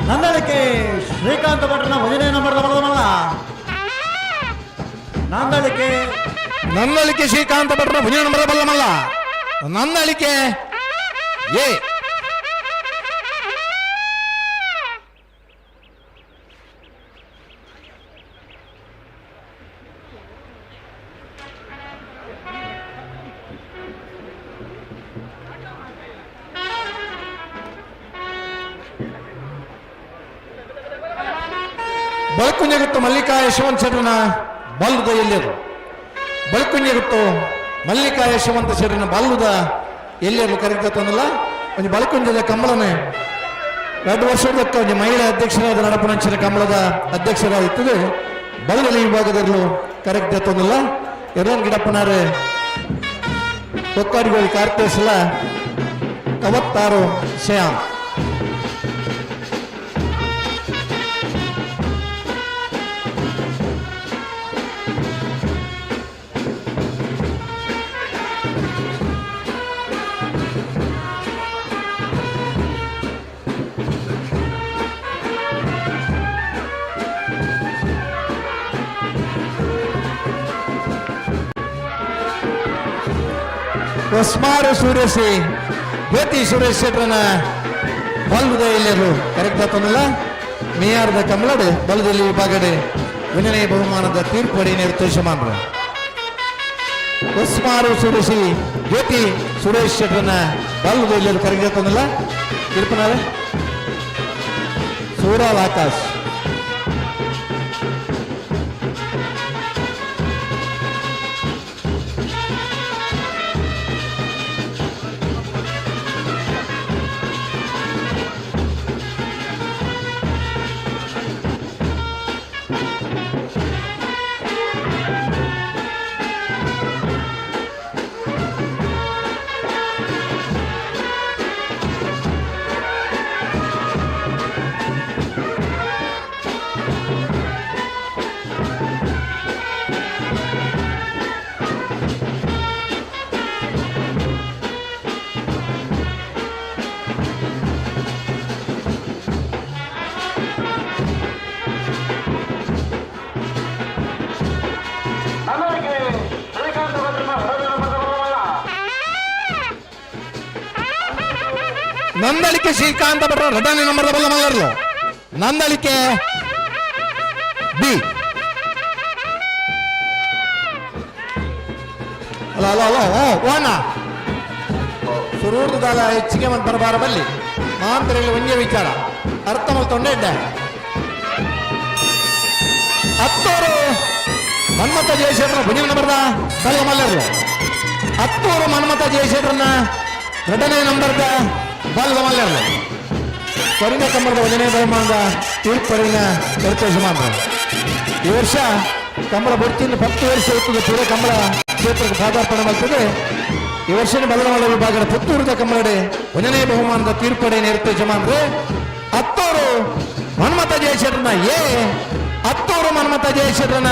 ನಂದಳಿಕೆ ಶ್ರೀಕಾಂತ ಭಟ್ರನ 1ನೇ ನಂಬರ್ದ ಬಲಮಲ್ಲ. ನಂದಳಿಕೆ ಶ್ರೀಕಾಂತ ಭಟ್ರ 1ನೇ ನಂಬರ್ದ ಬಲಮಲ್ಲ. ನಂದಳಿಕೆ ಎ ಬಳಕುಂಜಗುತ್ತು ಮಲ್ಲಿಕಾ ಯಶವಂತ ಶೆಟ್ಟರನ ಬಲ್ಲುದ ಎಲ್ಲಿಯದು. ಬಳಕುಂಜಗುತ್ತು ಮಲ್ಲಿಕಾ ಯಶವಂತ ಶೆಟ್ಟರನ ಬಲ್ಲುದ ಎಲ್ಲಿಯರು ಕರೀತಲ್ಲ. ಒಂದು ಬಳಕುಂಜದ ಕಂಬಳನೆ 2 ವರ್ಷದಕ್ಕೆ ಒಂದು ಮಹಿಳಾ ಅಧ್ಯಕ್ಷರಾದ ನಡಪನಂಚಿನ ಕಂಬಳದ ಅಧ್ಯಕ್ಷರಾಗಿರ್ತದೆ. ಬಲ್ಲಲಿ ವಿಭಾಗದಲ್ಲೂ ಕರೆಕ್ಟಲ್ಲ. ಎರಡನ್ ಗಿಡಪ್ಪನಾರೆ ಕೊಕ್ಕಾಡಿಗಳು ಕಾರ್ತಿಸಲ 56 ಶ್ಯಾಮ್. ಒಸ್ಮಾರು ಸೂರ್ಯಸಿ ಜ್ಯೋತಿ ಸುರೇಶ್ ಶೆಟ್ಟರನ ಬಲ್ಲುದ ಎಲ್ಲರೂ ಕರೆಕ್ಟ್ ಆತನಲ್ಲ. ಮೇಯಾರ್ದ ಕಮಲಡೆ ಬಲದಲ್ಲಿ ವಿಭಾಗಡೆ 1ನೇ ಬಹುಮಾನದ ತೀರ್ಪಡಿ ನಿರ್ದೇಶಮಾನ ಒಸ್ಮಾರು ಸೂರ್ಯಸಿ ಜ್ಯೋತಿ ಸುರೇಶ್ ಶೆಟ್ಟರನ ಬಲ್ಲುದ ಎಲ್ಲರೂ ಕರೆಕ್ಟ್ ಆತನಲ್ಲ. ತೀರ್ಪನಾರ ಸೂರಾಲ್ ಆಕಾಶ್. ನಂದಳಿಕೆ ಶ್ರೀಕಾಂತ ಭಟ್ರ 2ನೇ ನಂಬರ್ದ ಬಲ್ಲ ಮಲ್ಲರ್ಲು. ನಂದಳಿಕೆ ಬಿ. ಅಲ್ಲ ಓನ ಸುರೂರ್ದಾಲ ಹೆಚ್ಚಿಗೆ ಒಂದು ಬರಬಾರ ಬಲ್ಲಿ ಮಾಂತ್ರಿಗಳು ಒಂದೇ ವಿಚಾರ ಅರ್ಥ ಮಾಡ್ಕೊಂಡೆ ಇದ್ದೆ. 10 ಮನ್ಮಥ ಜಯಶೇಖರನ 1ನೇ ನಂಬರ್ದ ಬಲ್ಲ ಮಲ್ಲರ್ಲು. 10 ಮನ್ಮಥ ಜಯಶೇಖರನ 2ನೇ ನಂಬರ್ದ ಬಲ್ಲ ಮಲ್ಲರ್ಲು. ಕರಿನ ಕಂಬಳದ 1ನೇ ಬಹುಮಾನದ ತೀರ್ಪರಿನ ನಿರ್ದೇಶಮಾನ. ಈ ವರ್ಷ ಕಂಬಳ ಬಡ್ತಿಂದ 10 ವರ್ಷ ಇರ್ತದೆ. ಪೂರ ಕಂಬಳ ಕ್ಷೇತ್ರಕ್ಕೆ ಪಾದಾರ್ಪಣೆ ಮಾಡ್ತದೆ. ಈ ವರ್ಷದ ಬಲ್ಲಮಲ್ಲ ವಿಭಾಗದ ಪುತ್ತೂರದ ಕಂಬಳಡೆ 1ನೇ ಬಹುಮಾನದ ತೀರ್ಪಡೆ ನಿರ್ದೇಶಮಾನ್ರೆ 10 ಮನ್ಮಥ ಜಯಶೇಖರನ ಎ, 10 ಮನ್ಮಥ ಜಯಶೇಖರನ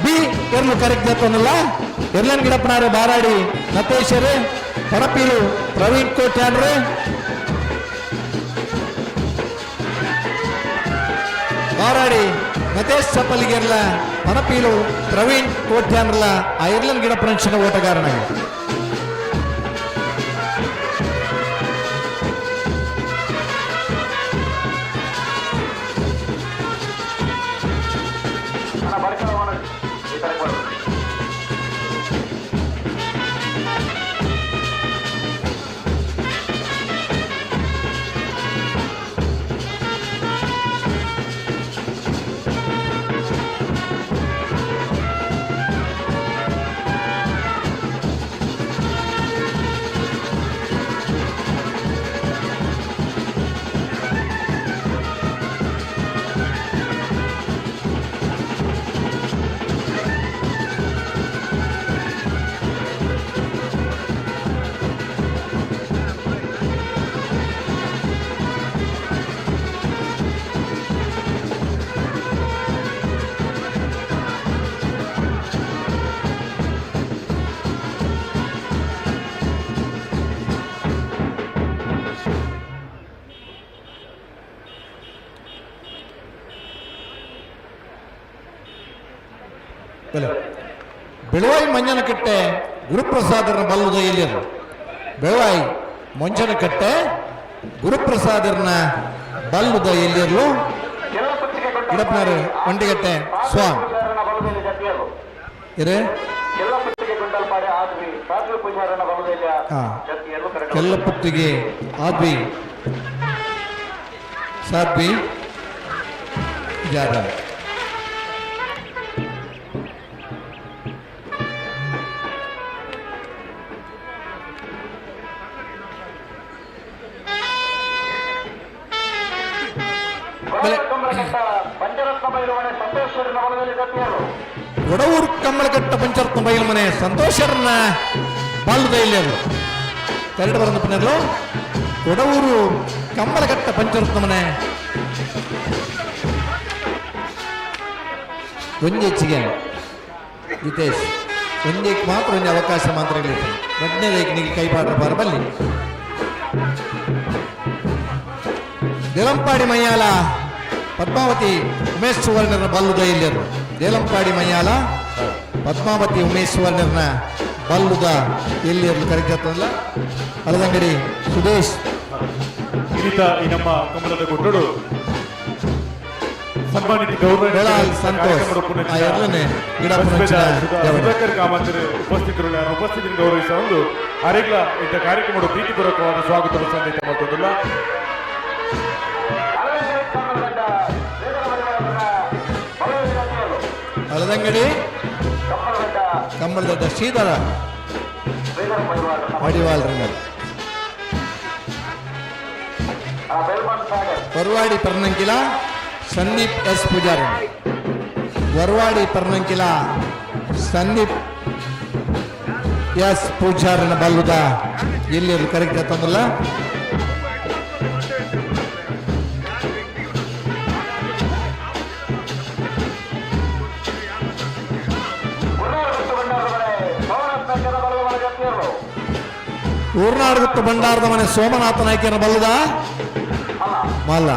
ಬಿ ಎರಡು ಕರೆಕ್ಟ್ ಆತನಲ್ಲ. ಎರ್ಲನ್ ಗಿಡಪ್ಪನಾರೆ ಬಾರಾಡಿ ನತೇಶರೇ ಪಡಪೀಲು ಪ್ರವೀಣ್ ಕೋಟ್ಯಾನ್ರೆ ಬಾರಾಡಿ ನತೇಶ್ ಚಪ್ಪಲಿಗೆರ್ಲ ಪಡಪೀಲು ಪ್ರವೀಣ್ ಕೋಟ್ಯಾನ್ರಲ್ಲ ಆ ಎರ್ಲನ್ ಗಿಡಪ್ಪನ ಓಟಗಾರನಾಗಿ ಬೆಳವಾಯಿ ಮಂಜನಕಟ್ಟೆ ಗುರುಪ್ರಸಾದರ ಬಲ್ಲುದ ಎಲ್ಲಿರು ಬೆಳವಾಯಿ ಮಂಜನಕಟ್ಟೆ ಗುರುಪ್ರಸಾದರ್ನ ಬಲ್ಲುದ ಎಲ್ಲಿರ್ಲು ಇಡಪ್ಪನವರು ಒಂಟಿಗಟ್ಟೆ ಸ್ವಾಮಿ ಇರೇ ಕೆಲ್ಲಪುತ್ತಿಗೆ ಆದ್ವಿ ಸಾಧ್ವಿ ಜಾರ ಕೊಡವೂರು ಕಮ್ಮಳಕಟ್ಟ ಪಂಚರತ್ನ ಬಯಲು ಮನೆ ಸಂತೋಷರನ್ನ ಬಾಲ್ಯದ ಇಲ್ಲಿ ಅದು ಕರಡು ಬರಂದು ಪುನರ್ಲು ಕೊಡವೂರು ಕಮ್ಮಳಕಟ್ಟ ಪಂಚರತ್ನ ಮನೆ ಒಂಜಿ ಹೆಚ್ಚಿಗೆ ಹಿತೇಶ್ ಒಂಜಿಗೆ ಮಾತ್ರ ಒಂದು ಅವಕಾಶ ಮಾತ್ರ ರಡ್ನೇದಕ್ಕೆ ನಿಮಗೆ ಕೈಪಾಡ್ರ ಬರಬಲ್ಲಿ ದೇಲಂಪಾಡಿ ಮಯ್ಯಾಲ ಪದ್ಮಾವತಿ ಉಮೇಶ್ ಸುವರ್ಣರ ಬಲ್ಲುದ ಇಲ್ಲಿರು ದೇಲಂಪಾಡಿ ಮಯ್ಯಾಲ ಪದ್ಮಾವತಿ ಉಮೇಶ್ ಸುವರ್ಣರ್ನ ಬಲ್ಲುದ ಎಲ್ಲಿರಲು ಕರೆಕ್ಟಲ್ಲ ಅಲದಂಗಡಿ ಸುದೇಶ್ ಈ ನಮ್ಮ ಕಮಲದ ಕೊಟ್ಟಡು ಸನ್ಮಾನಿತ ಗೌರವ ಸಂತೋಷ್ ಉಪಸ್ಥಿತರು ಉಪಸ್ಥಿತಿಯನ್ನು ಗೌರವಿಸ ಒಂದು ಅರೆಗ್ಲ ಇಂಥ ಕಾರ್ಯಕ್ರಮದ ಪ್ರೀತಿಪೂರ್ವಕವಾದ ಸ್ವಾಗತ ಸಂದೇಶ ಮಾಡ್ತದಲ್ಲ ಅಲದಂಗಡಿ ಕಮ್ಮಳದ ಶ್ರೀಧರ ಮಡಿವಾಳ್ರಂಗ ವರ್ವಾಡಿ ಪರ್ನಂಕಿಲ ಸಂದೀಪ್ ಎಸ್ ಪೂಜಾರಿ ವರ್ವಾಡಿ ಪರ್ನಂಕಿಲ ಸಂದೀಪ್ ಎಸ್ ಪೂಜಾರನ ಬಲ್ಲುದ ಎಲ್ಲಿ ಕರೆಕ್ಟ್ ತಂದಲ್ಲ ಊರ್ನಾಡ್ಗುತ್ತು ಬಂಡಾರದ ಮನೆ ಸೋಮನಾಥ ನಾಯ್ಕನ ಬಲ್ಲುದ ಮಲ್ಲ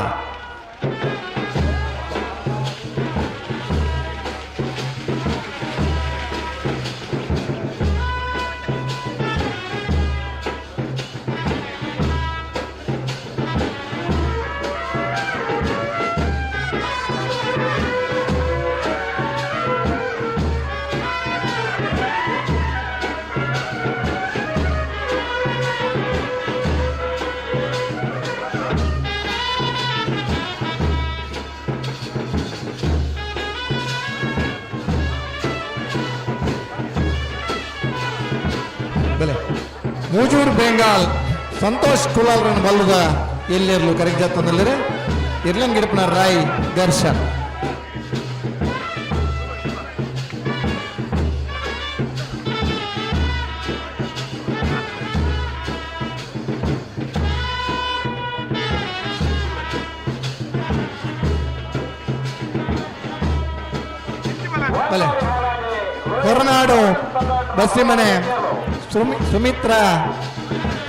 ಮೂಜೂರು ಬೆಂಗಾಲ್ ಸಂತೋಷ್ ಕುಲಾಲ್ರನ್ನ ಬಲ್ಲುದ ಎಲ್ಲಿರ್ಲು ಕರೆಕ್ಟ್ ಜಾತಂದಲ್ಲಿರೆ ಇರ್ಲಂಗಿಡಪನ ರಾಯ್ ದರ್ಶನ್ ಹೊರನಾಡು ಬಸ್ಸಿ ಮನೆ ಸುಮಿತ್ರ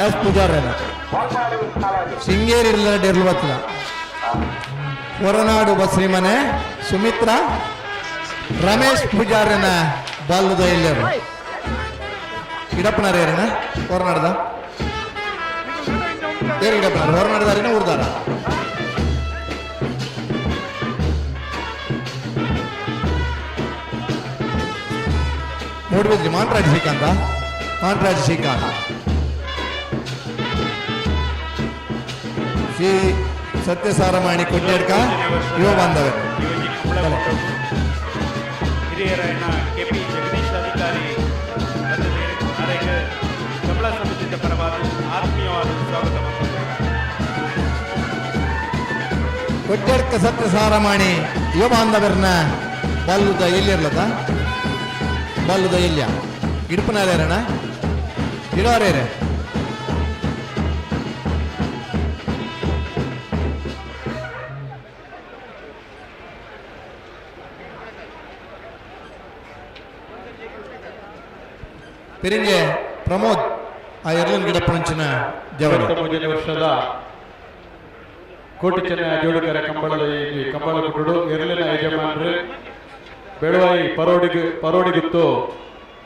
ಎಸ್ ಪೂಜಾರನ ಶೃಂಗೇರಿ ಡೇರ್ಲುವತ್ತಿನ ಹೊರನಾಡು ಬಸ್ರಿ ಮನೆ ಸುಮಿತ್ರ ರಮೇಶ್ ಪೂಜಾರನ ಬಾಲ್ಯದ ಎಲ್ಲರು ಇಡಪ್ಪನಾರೇನ ಹೊರನಾಡ್ದ ಏರು ಇಡಪ್ಪನಾರ ಹೊರನಾಡ್ದಾರೇನ ಉರ್ದಾರ ಮೂಡ್ಬಿದ್ರಿ ಮಾಂಟ್ರಾಜ್ ಶ್ರೀಕಾಂತ ಮಾಂಟ್ರಾಜ್ ಶ್ರೀಕಾಂತ್ ಶ್ರೀ ಸತ್ಯಸಾರಮಾಣಿ ಕೊಡ್ನೇಡ್ಕ ಯುವ ಬಾಂಧವ ಹಿರಿಯರ ಕೆಪಿ ಜಗದೀಶ್ ಅಧಿಕಾರಿ ಕಮಲ ಸಮಿತಿಯ ಪರವಾದ ಆತ್ಮೀಯವಾದ ಸ್ವಾಗತ ಕೊಡ್ನೇಡ್ಕ ಸತ್ಯಸಾರಮಾಣಿ ಯುವ ಬಾಂಧವರನ್ನ ಬಲ್ಲುದ ಎಲ್ಲಿರ್ಲದ ಬಲ್ಲುದ ಇಲ್ಲ ಇಡುಪನಾರೇರಣ ಇಡೋರೇರೆ ಪಿರಿಂಜೆ ಪ್ರಮೋದ್ ಆ ಎರಲನ್ ಗಿಡಪ್ಪಂಚಿನ ಮುಂದಿನ ವರ್ಷದ ಕೋಟಿ ಚೆನ್ನಯ ಜೋಡುಗರ ಕಂಬಳದ ಕಂಬಳ ಕೊಟ್ಟರು ಎರಲಿನ ಯಜಮಾನರು ಬೆಳವಾಯಿ ಪರೋಡಿಗಿತ್ತು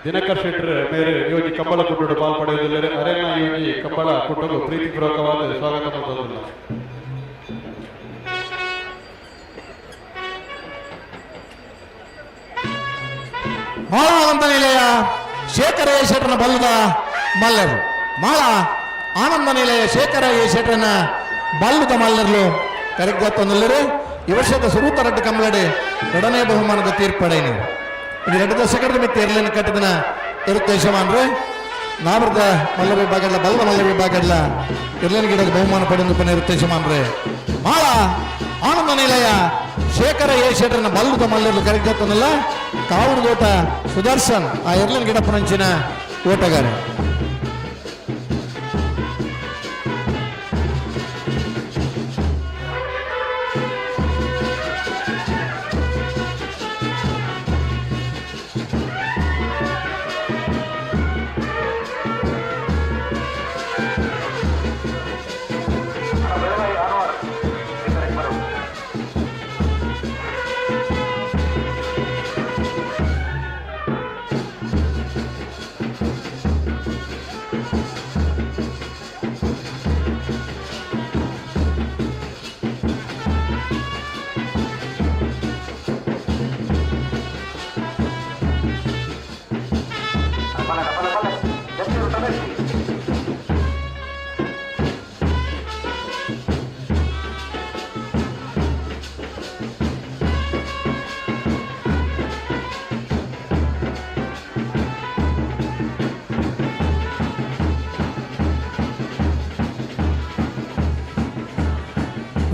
ದಿನಕರ್ ಶೆಟ್ಟರ್ ಬೇರೆ ಯೋಜಿ ಕಂಬಳ ಕುಟ್ಟುಡು ಪಾಲ್ಪಡೆಯುವುದಿಲ್ಲ ಅರೆನ ಯೋಜಿ ಕಂಬಳ ಕುಟ್ಟಲು ಪ್ರೀತಿಪೂರ್ವಕವಾದ ಸ್ವಾಗತ ಮಾಡುವುದಿಲ್ಲ. ಮಾಳ ಆನಂದ ನಿಲಯ ಶೇಖರ ಶೆಟ್ಟರನ ಬಲ್ಲದ ಮಲ್ಲರು. ಮಾಳ ಆನಂದ ನಿಲಯ ಶೇಖರ ಶೆಟ್ಟರನ ಬಲ್ಲದ ಮಲ್ಲರು ಕರೆಕ್ಟ್ ಈ ವರ್ಷದ ಸುರೂತರಡ್ಡು ಕಂಬಳಡೆ ಎರಡನೇ ಬಹುಮಾನದ ತೀರ್ಪಡೆಯನ್ನು ಇದು 2 ದಶಕದ ಮಿತಿ ಎರಲಿನ ಕಟ್ಟಿದನ ಇರುತ್ತೇಶಮಾನ್ರೆ ನಾವರ್ದ ಮಲ್ಲ ವಿಭಾಗಡ್ಲ ಬಲ್ಲದ ಮಲ್ಲ ವಿಭಾಗಡ್ಲ ಎರಲಿನ ಗಿಡದ ಬಹುಮಾನ ಪಡೆದು ಪನ ಇರುತ್ತೇಶಮಾನ್ರೆ ಮಾಳ ಆನಂದ ನಿಲಯ ಶೇಖರ ಶೆಟ್ಟರನ ಬಲ್ಲದ ಮಲ್ಲರು ಕರೆಕ್ಟ್ ಕಾವೂರುಗೋಟ ಸುದರ್ಶನ್ ಆ ಎರಲಿನ ಗಿಡಪ್ಪನಂಚಿನ ಓಟಗಾರ.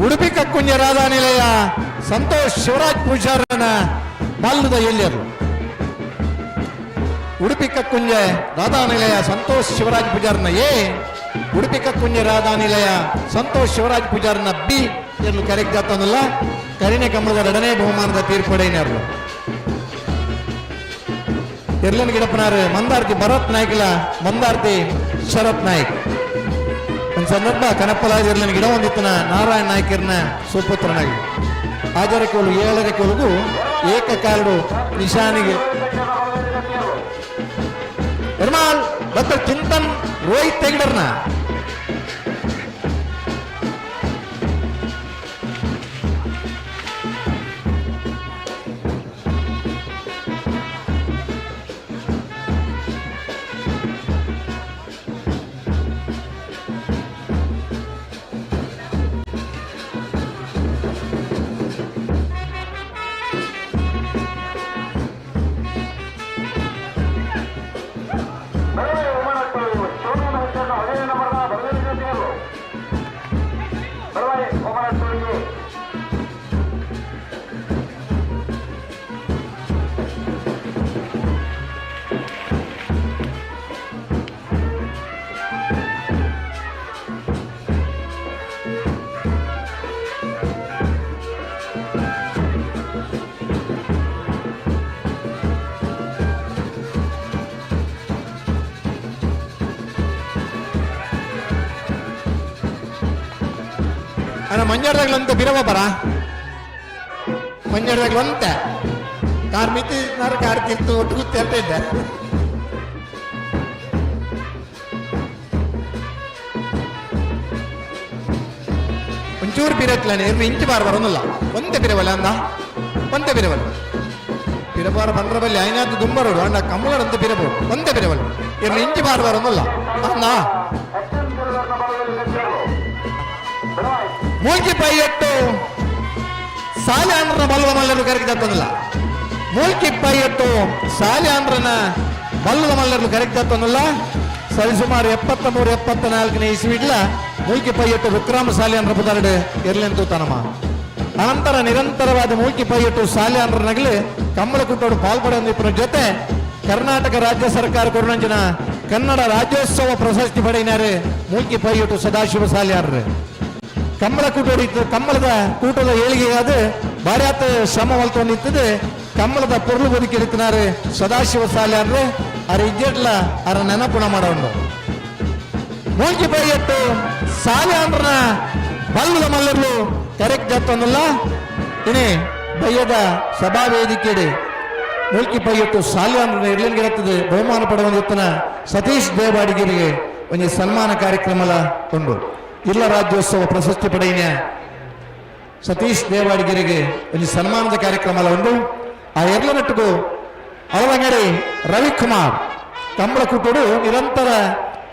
ಉಡುಪಿ ಕಕ್ಕುಂಜ ರಾಧಾ ನಿಲಯ ಸಂತೋಷ್ ಶಿವರಾಜ್ ಪೂಜಾರನ ಬಲ್ಲದ ಎಲ್ಲಿಯರು. ಉಡುಪಿ ಕಕ್ಕುಂಜ ರಾಧಾ ನಿಲಯ ಸಂತೋಷ್ ಶಿವರಾಜ್ ಪೂಜಾರನ ಎ, ಉಡುಪಿ ಕಕ್ಕುಂಜ ರಾಧಾ ನಿಲಯ ಸಂತೋಷ್ ಶಿವರಾಜ್ ಪೂಜಾರನ ಬಿ ಎಂದು ಕರೆಕ್ಟ್ ಆಗ್ತಾನಲ್ಲ ಕರಿನೆ ಕಂಬಳದ 2ನೇ ಬಹುಮಾನದ ತೀರ್ಪಡೆಯಿನರು. ಎರ್ಲನ್ ಗಿಡಪ್ಪನಾರು ಮಂದಾರ್ತಿ ಭರತ್ ನಾಯ್ಕಲ ಮಂದಾರ್ತಿ ಶರತ್ ನಾಯ್ಕ್ ಒಂದು ಸಂದರ್ಭ ಕನಪ್ಪಲಾದಿರ್ಲಿನ ಗಿಡ ಹೊಂದಿತ್ತನ ನಾರಾಯಣ ನಾಯ್ಕರ್ನ ಸುಪುತ್ರನಾಗಿ ಆಜರಕ್ಕೆ ಒಳಗು 7ಕ್ಕೆ ಒಳಗು ಏಕಕಾಲಡು ನಿಶಾನಿಗೆ ನಿರ್ಮಾಲ್ ಡಾಕ್ಟರ್ ಚಿಂತನ್ ರೋಹಿತ್ ತೆಗಡರ್ನ ಅಣ್ಣ ಮಂಜಾಡದಾಗ್ಲಂತ ಬಿರವ ಬರ ಮಂಜಾಡದಾಗ್ಲಂತ ಕಾರ್ ಮಿತಿ ಕಾರ್ ಕಿತ್ತು ಒಟ್ಟು ತರ್ತಾ ಇದ್ದೆ ಒಂಚೂರು ಬಿರತ್ಲಾನೆ ಇಂಚು ಬಾರ್ ಬರೋನಲ್ಲ ಒಂದೇ ಬಿರವಲ್ಲ ಅಂದ ಒಂದೇ ಬಿರವಲ್ಲ ಬಿರಬಾರ ಬಂದ್ರ ಬಲ್ಲಿ ಐನಾದ್ದು ದುಂಬರೋಡು ಅಂಡ ಕಮ್ಮಳಂತ ಬಿರಬಹುದು ಒಂದೇ ಬಿರವಲ್ಲ ಇರ್ಲಿ ಇಂಚು ಬಾರ್ ಬರೋನಲ್ಲ ಅಂದ ಮೂಲ್ಕಿ ಪೈಯಟ್ಟು ಸಾಲೆ ಆಂಧ್ರನ ಬಲ್ಲದ ಮಲ್ಲರು ಕರೆಕ್ಟ್ ಆಗ್ತದಲ್ಲ ಮೂಲ್ಕಿ ಪೈಯಟ್ಟು ಸಾಲೆ ಆಂಧ್ರನ ಬಲ್ಲದ ಮಲ್ಲರು ಕರೆಕ್ಟ್ ಆಗ್ತದಲ್ಲ ಸರಿಸುಮಾರು 73-74 ಇಸ್ವಿಡ್ಲ ಮೂಲ್ಕಿ ಪೈಯಟ್ಟು ವಿಕ್ರಮ ಸಾಲೆ ಆಂಧ್ರ ಪುದಾರ್ಡ್ ಇರ್ಲೆಂತು ತನಮ ಅನಂತರ ನಿರಂತರವಾದ ಮೂಲ್ಕಿ ಪೈಯಟ್ಟು ಸಾಲೆ ಆಂಧ್ರನಗಲು ಕಮ್ಮಳ ಕುಟ್ಟೋಡು ಪಾಲ್ಪಡೋದ್ರ ಜೊತೆ ಕರ್ನಾಟಕ ರಾಜ್ಯ ಸರ್ಕಾರ ಕೊರನಂಚಿನ ಕನ್ನಡ ರಾಜ್ಯೋತ್ಸವ ಪ್ರಶಸ್ತಿ ಪಡೆಯಿನಾರು ಮೂಲ್ಕಿ ಪೈಯಟ್ಟು ಸದಾಶಿವ ಸಾಲೆ ಆಂಧ್ರ ಕಂಬಳ ಕೂಟೋಡಿತ್ತು ಕಂಬಳದ ಕೂಟದ ಏಳಿಗೆಯಾದ ಭಾರ್ಯಾತ ಶ್ರಮ ಹೊಲ್ತೊಂದಿತ್ತದೆ ಕಂಬಳದ ಪೊರ್ಲು ಬದುಕಿರುತ್ತಿನಾರು ಸದಾಶಿವ ಸಾಲೆ ಅಂದ್ರೆ ಅರ ಇಜ್ಜೆಟ್ಲ ಅರ ನೆನಪುಣ ಮಾಡೋಣ ಮೂಲ್ಕಿ ಪೈಯಟ್ಟು ಸಾಲೆ ಅಂದ್ರನ ಬಲ್ಲದ ಮಲ್ಲರ್ಲು ಕರೆಕ್ಟ್ ಜತ್ತೊಂದಲ್ಲ ಇನ್ನೇ ಬಯ್ಯದ ಸಭಾ ವೇದಿಕೆಡೆ ಮೂಲ್ಕಿ ಪೈಯತ್ತು ಸಾಲ್ಯಾನ ಇರ್ಲಿಂಗಿರುತ್ತದೆ ಬಹುಮಾನ ಪಡೆಯುವ ಎತ್ತನ ಸತೀಶ್ ದೇವಾಡಿಗಿರಿಗೆ ಒಂದು ಸನ್ಮಾನ ಕಾರ್ಯಕ್ರಮ ಉಂಡು. ಜಿಲ್ಲಾ ರಾಜ್ಯೋತ್ಸವ ಪ್ರಶಸ್ತಿ ಪಡೆಯಿನ ಸತೀಶ್ ದೇವಾಡಿಗಿರಿಗೆ ಒಂದು ಸನ್ಮಾನದ ಕಾರ್ಯಕ್ರಮ ಉಂಡು. ಆ ಎರ್ಲನಟ್ಟಿಗೂ ಅಳವಂಗಡಿ ರವಿಕುಮಾರ್ ಕಂಬಳ ಕುಟ್ಟುಡು ನಿರಂತರ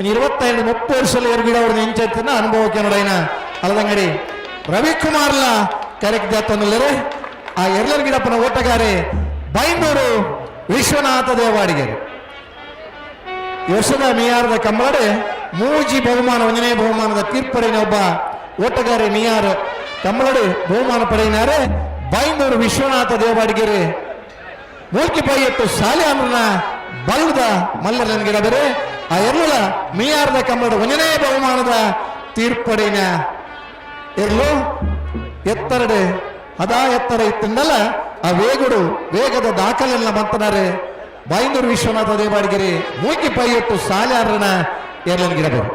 25-30 ವರ್ಷದಲ್ಲಿ ಎರಗಿಡ ಅವ್ರನ್ನ ಇಂಚೆತ್ತಿನ ಅನುಭವಕ್ಕೆ ನೋಡೈನ ಅಳವಂಗಡಿ ರವಿಕುಮಾರ್ಲ ಕರೆಕ್ಟ್ ಜಾತನಲ್ಲರೆ ಆ ಎರ್ಲನ ಗಿಡಪ್ಪನ ಓಟಗಾರೆ ಬೈಂದೂರು ವಿಶ್ವನಾಥ ದೇವಾಡಿಗೆರೆ ಈ ವರ್ಷದ ಮಿಯಾರದ ಕಂಬಳಡೆ ಮೂಜಿ ಬಹುಮಾನ 1ನೇ ಬಹುಮಾನದ ತೀರ್ಪಡೆಯ ಒಬ್ಬ ಓಟಗಾರೆ ಮಿಯಾರ್ ಕಂಬಳಡೆ ಬಹುಮಾನ ಪಡೆಯಿನಾರೆ ಬೈಂದೂರು ವಿಶ್ವನಾಥ ದೇವಾಡಿಗೆರೆ ಮೂಲ್ಕಿ ಪೈಯತ್ತು ಸಾಲ್ಯಾನ ಬಲ್ಲದ ಮಲ್ಲರನ ಗಿಡ ಬೇರೆ ಆ ಎರ್ಲ ಮಿಯಾರದ ಕಂಬಳ 1ನೇ ಬಹುಮಾನದ ತೀರ್ಪಡೆಯ ಎರ್ಲು ಎತ್ತರಡೆ ಅದಾ ಎತ್ತರ ಇತ್ತಂದಲ್ಲ ಆ ವೇಗದ ದಾಖಲೆಲ್ಲ ಬಂತನಾರೆ ಬೈಂದೂರು ವಿಶ್ವನಾಥ ದೇವಾಡಿಗೆರೆ ಮೂಕಿ ಪೈಯತ್ತು ಸಾಲ್ಯಾರನ ಏರ್ಲನ್ ಗಿಡಬೇಕು.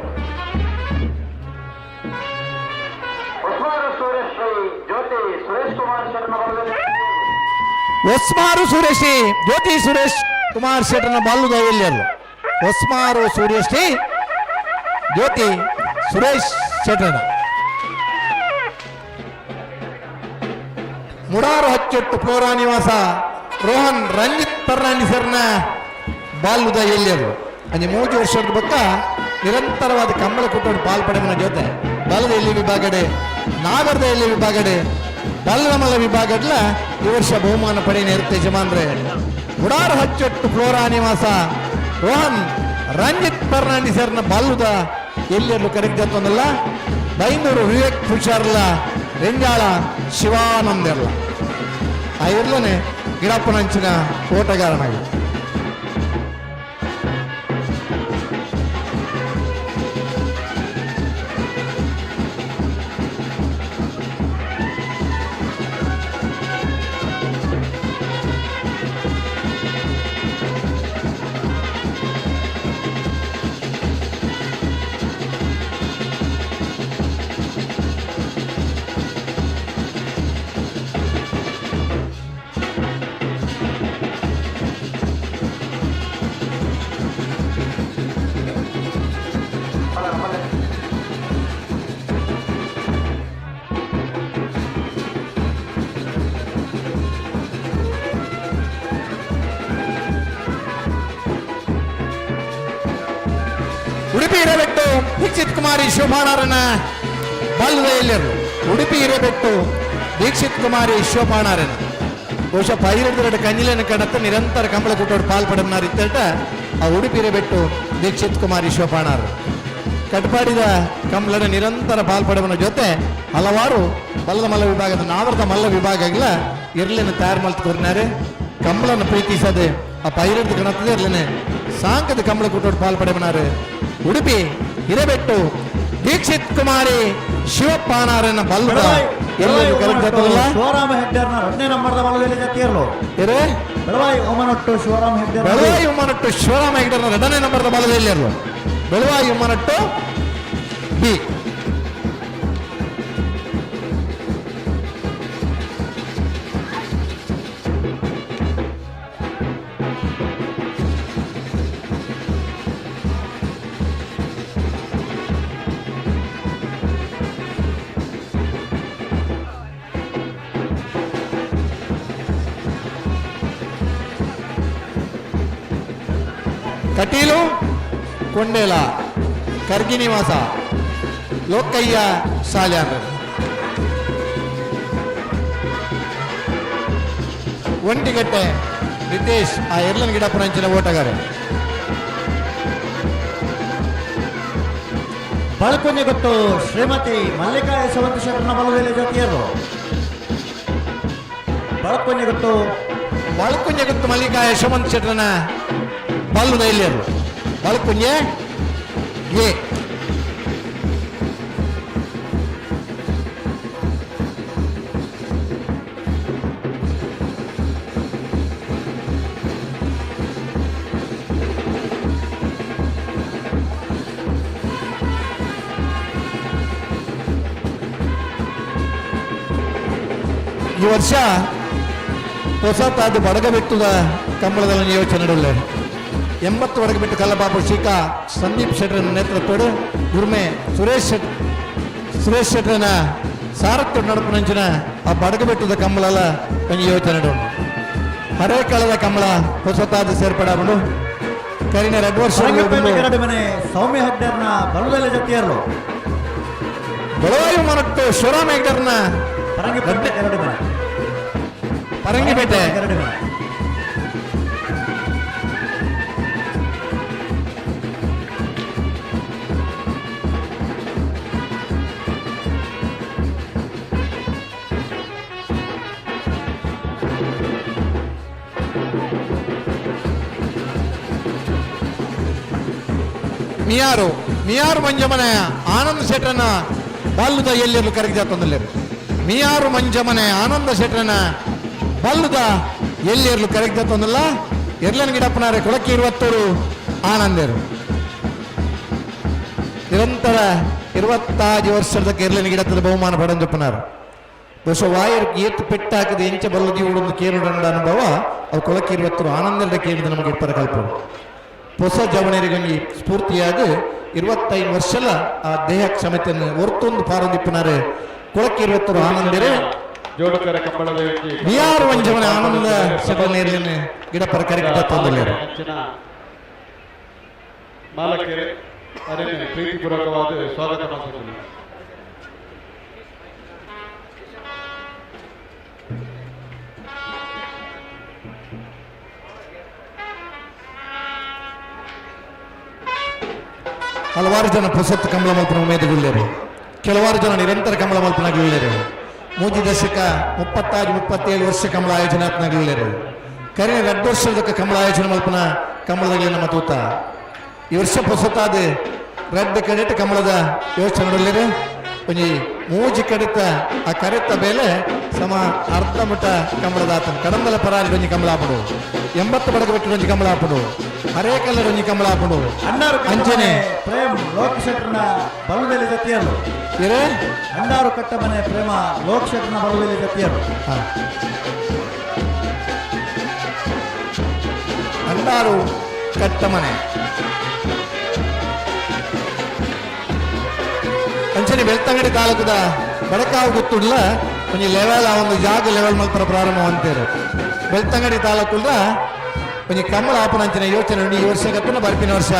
ಒಸ್ಮಾರು ಸುರೇಶಿ ಜ್ಯೋತಿ ಸುರೇಶ್ ಕುಮಾರ್ ಶೆಟ್ಟರ್ನ ಬಾಲುದ ಎಲ್ಲೆಲ್ಲ ಒಸ್ಮಾರು ಸುರೇಶಿ ಜ್ಯೋತಿ ಸುರೇಶ್ ಶೆಟ್ಟರ್ನ ಮುಡಾರು ಹಚ್ಚೆಟ್ಟು ಫ್ಲೋರಾ ನಿವಾಸ ರೋಹನ್ ರಂಜಿತ್ ಫರ್ನಾಂಡಿಸರ್ನ ಬಾಲುದ ಎಲ್ಲೆರು ಅಂದ್ರೆ 3 ವರ್ಷದ ಬಕ್ಕ ನಿರಂತರವಾದ ಕಂಬಳ ಕುಟ್ಟೋಡು ಪಾಲ್ಪಡೆಮನ ಜೊತೆ ಬಲದ ಎಲ್ಲಿ ವಿಭಾಗಡೆ ನಾಗರದ ಎಲ್ಲಿ ವಿಭಾಗಡೆ ಬಲ್ಲಮಲ್ಲ ವಿಭಾಗಡ್ಲ ಈ ವರ್ಷ ಬಹುಮಾನ ಪಡೆಯ ಇರುತ್ತೆ ಯಜಮಾನ್ರೆ. ಮುಡಾರು ಹಚ್ಚೆಟ್ಟು ಫ್ಲೋರಾ ನಿವಾಸ ರೋಹನ್ ರಂಜಿತ್ ಫರ್ನಾಂಡಿಸರ್ನ ಬಾಲುದ ಎಲ್ಲೆಲ್ಲೂ ಕರೆಕ್ಟ್ ಜೊತ್ತೊಂದಲ್ಲ ಬೈಂದೂರು ವಿವೇಕ್ ಹುಷಾರ್ಲ ರೆಂಜಾಳ ಶಿವಾನಂದರ್ಲ ಆ ಇರ್ಲನೆ ಗಿಡಪ್ಪನಂಚಿನ ಓಟಗಾರನಾಗಿ ಉಡುಪಿ ಹಿರೇಬೆಟ್ಟು ದೀಕ್ಷಿತ್ ಕುಮಾರಿ ಶೋಭಾಣಾರನ ಬಲ್ವೆಯಲ್ಲಿರು ಉಡುಪಿ ಹಿರೇಬೆಟ್ಟು ದೀಕ್ಷಿತ್ ಕುಮಾರಿ ಶೋಭಾಣಾರನ ಬಹುಶಃ 12 ಕಂಜಿಲನ ಕಡತ್ತ ನಿರಂತರ ಕಂಬಳ ಕುಟ್ಟೋಡು ಪಾಲ್ಪಡನಾರ ಇತ್ತೇಟ ಆ ಉಡುಪಿ ಹಿರೇಬೆಟ್ಟು ದೀಕ್ಷಿತ್ ಕುಮಾರಿ ಶೋಭಾಣಾರ ಕಟ್ಪಾಡಿದ ಕಂಬಳನ ನಿರಂತರ ಪಾಲ್ಪಡುವನ ಜೊತೆ ಹಲವಾರು ಬಲ್ಲದ ಮಲ್ಲ ವಿಭಾಗದ ನಾವರದ ಮಲ್ಲ ವಿಭಾಗ ಆಗಿಲ್ಲ ಇರ್ಲಿನ ತಯಾರು ಮಾಡ್ತಿದ್ದಾರೆ ಕಂಬಳನ ಪ್ರೀತಿಸದೆ ಆ 12 ಗಣತದ ಇರ್ಲೇನೆ ಸಾಂಕದ ಕಂಬಳ ಕುಟ್ಟೋಡು ಪಾಲ್ಪಡೆವನಾರು ಉಡುಪಿ ಹಿರೇಬೆಟ್ಟು ದೀಕ್ಷಿತ್ ಕುಮಾರಿ ಶಿವಪ್ಪನಾರನ ಬಲ್ಲದ ಎಲ್ಲರೂ ಕರೆಕ್ಟ್ ಆಗ್ತದಲ್ಲ ಶಿವರಾಮ ಹೆಗ್ಡರ್ನ 2ನೇ ನಂಬರ್ದ ಬಲದಲ್ಲಿ ಜತಿಯರ್ಲು ಬೆಳವಾಯಿ ಉಮ್ಮನಟ್ಟು ಶಿವರಾಮ ಹೆಗ್ಡರ್ ಬೆಳವಾಯಿ ಉಮ್ಮನಟ್ಟು ಶಿವರಾಮ ಹೆಗ್ಡರ್ನ 2ನೇ ನಂಬರ್ದ ಬಲದಲ್ಲಿ ಇರ್ಲು ಬೆಳವಾಯಿ ಉಮ್ಮನಟ್ಟು ಬಿ ಕಟೀಲು ಕೊಂಡೇಲ ಕರ್ಗಿ ನಿವಾಸ ಲೋಕಯ್ಯ ಸಾಲ್ಯಾರ ಒಂಟಿಗಟ್ಟೆ ನಿತೇಶ್ ಆ ಎರ್ಲನ್ ಗಿಡಪ್ಪನಂಚಿನ ಓಟಗಾರ ಬಳಕೊಂಜೆ ಗೊತ್ತು ಶ್ರೀಮತಿ ಮಲ್ಲಿಕಾ ಯಶವಂತ ಶೆಟ್ಟರ್ನ ಬಲದಲ್ಲಿ ಜೊತೆಯರು ಬಳಕೊಂಜೆ ಗೊತ್ತು ಮಲ್ಲಿಕಾ ಯಶವಂತ ಶೆಟ್ಟರ್ನ ಬಲ್ಲುದ ಎಲ್ಲರು ಬಳಕುಂಜೆ ಎ ಈ ವರ್ಷ ಹೊಸತಾದ ಬಡಗಬೆಟ್ಟದ ಕಂಬಳದಲ್ಲಿ ಯೋಚನೆ ನಡೆಯಲ್ಲ 80 ವರೆಗೆ ಬಿಟ್ಟು ಕಲ್ಲಬಾಬು ಶೀಕಾ ಸಂದೀಪ್ ಶೆಟ್ಟರ್ ನೇತೃತ್ವಡು ಗುರ್ಮೆ ಸುರೇಶ್ ಶೆಟ್ಟರ್ನ ಸಾರಥ್ಯ ನಡುಪುನಂಚಿನ ಆ ಬಡಗಬೆಟ್ಟದ ಕಂಬಳಲ ಕೊಂಚ ಯೋಚನೆ ನಡೆಯುಂಡು ಹರೇ ಕಾಲದ ಕಂಬಳ ಹೊಸತಾದ ಸೇರ್ಪಡಾಕೊಂಡು ಕರಿನ 2 ವರ್ಷ ಸೌಮ್ಯ ಹೆಗ್ಡರ್ನ ಬಲವೆಲೆ ಜೊತೆಯರು ಬೆಳವಾಯು ಮನಟ್ಟು ಶಿವರಾಮ ಹೆಗ್ಡರ್ನ ಪರಂಗಿಪೇಟೆ ಮಿಯಾರು ಮಂಜಮನೆ ಆನಂದ ಶೆಟ್ಟರನ್ನ ಬಲ್ಲುದ ಎಲ್ಲಿರಲು ಕರೆಗೆ ತಂದಲ್ಲೇರು ಮಿಯಾರು ಮಂಜಮನೆ ಆನಂದ ಶೆಟ್ಟರನ್ನ ಬಲ್ಲುದ ಎಲ್ಲಿರಲು ಕರೆಗೆ ತಂದಲ್ಲ ಎರ್ಲನ್ ಗಿಡಪ್ಪನಾರೆ ಕೊಳಕ್ಕೆ 20 ಆನಂದರು ನಿರಂತರ 25 ವರ್ಷದ ಎರ್ಲನ್ ಗಿಡತ್ತದ ಬಹುಮಾನ ಪಡಂಜಪ್ಪನಾರು ಬಹುಶಃ ವಾಯರ್ ಏತ್ತು ಪೆಟ್ಟಾಕದ ಎಂಚ ಬಲ್ಲದಿ ಉಡೊಂದು ಕೇರುಡಂಡ ಅನುಭವ ಅವು ಕೊಳಕ್ಕೆ 20 ಆನಂದದ ಕೇಳಿದ ನಮಗೆ ಇಪ್ಪರ ಕಲ್ಪರು ಹೊಸ ಜವಣರಿಗೊಂದು ಸ್ಫೂರ್ತಿಯಾಗಿ 25 ವರ್ಷಲ ಆ ದೇಹ ಕ್ಷಮತೆಯನ್ನು ಹೊರತೊಂದು ಪಾರಂದಿಪ್ಪನಾರೆ ಕೊಳಕ್ಕೆ 20 ಆನಂದರೇ ಜೋಡುಕರ ಕಂಬಳದ ಬಿಯಾರು ವಂಜವನ ಆನಂದ ಸಭೆಯಲ್ಲಿ ಗಿಡಪರ ಕರೆಕ್ಟ್ ತಂದಲ್ಲೇರು ಮಾಲಕೆರೆ ಅರಣ್ಯ ಪ್ರೀತಿಪೂರ್ವಕವಾದ ಸ್ವಾಗತ ಮಾಡ್ತಾರೆ. ಹಲವಾರು ಜನ ಪುಸತ್ ಕಂಬಳ ಮಲ್ಪನ ಉಮೇದುಗೊಳ್ಳೇರು ಕೆಲವಾರು ಜನ ನಿರಂತರ ಕಂಬಳ ಮಲ್ಪನಾಗಿಳ್ಳೇರು ಮೂಜಿ ದಶಕ 36-37 ವರ್ಷ ಕಂಬಳ ಆಯೋಜನಾತ್ನಾಗಿಳ್ಳೇರು ಕರಿನ 2 ವರ್ಷದ ಕಂಬಳ ಆಯೋಜನೆ ಮಲ್ಪನ ಕಂಬಳದಲ್ಲಿ ನಮ್ಮ ತೂತ ಈ ವರ್ಷ ಪುಸತಾದ ರೆಡ್ ಕಡಿತ ಕಂಬಳದ ಯೋಚನೆ ನೋಡಲೇರು ಒಂಜಿ ಮೂಜಿ ಕಡಿತ ಆ ಕರೆತ ಬೇಲೆ ಸಮ ಅರ್ಧ ಮುಟ ಕಂಬಳದ ಆತನ ಕಡಂಬಲ ಪರಾರಿ ಒಂಜಿ ಕಂಬಳ ಹಾಪಡು 80 ಬಡಗ ಬಿಟ್ಟು ಒಂಜಿ ಕಂಬಳ ಹಾಪಡು ಹರೇ ಕಲ್ಲರ್ ಒಂಜಿ ಕಂಬಳ ಹಾಪಡು ಅಂಚನೆ ಪ್ರೇಮ್ ಲೋಕ್ ಶೆಟ್ಟರ್ನ ಬಲವೆಲೆ ಜೊತೆಯರು ಇರೇ ಅಂಡಾರು ಕಟ್ಟ ಮನೆ ಪ್ರೇಮ ಲೋಕ್ ಶೆಟ್ಟರ್ನ ಬಲವೆಲೆ ಜೊತೆಯರು ಅಂಡಾರು ಕಟ್ಟ ಮನೆ ಅಂಚನೆ ಬೆಳ್ತಂಗಡಿ ತಾಲೂಕದ ಬಡಕಾವು ಗೊತ್ತುಡ್ಲ ಒಂಜಿ ಲೆವೆಲ್ ಆ ಒಂದು ಜಾಗ ಲೆವೆಲ್ ಮಲ್ಪರ ಪ್ರಾರಂಭ ಅಂತೀರು ಬೆಳ್ತಂಗಡಿ ತಾಲೂಕುಲ್ಲ ಒಂಜಿ ಕಂಬಳ ಆಪನಂಚಿನ ಯೋಚನೆ ಈ ವರ್ಷ ಗತ್ತನ ಬರ್ಪಿನ ವರ್ಷ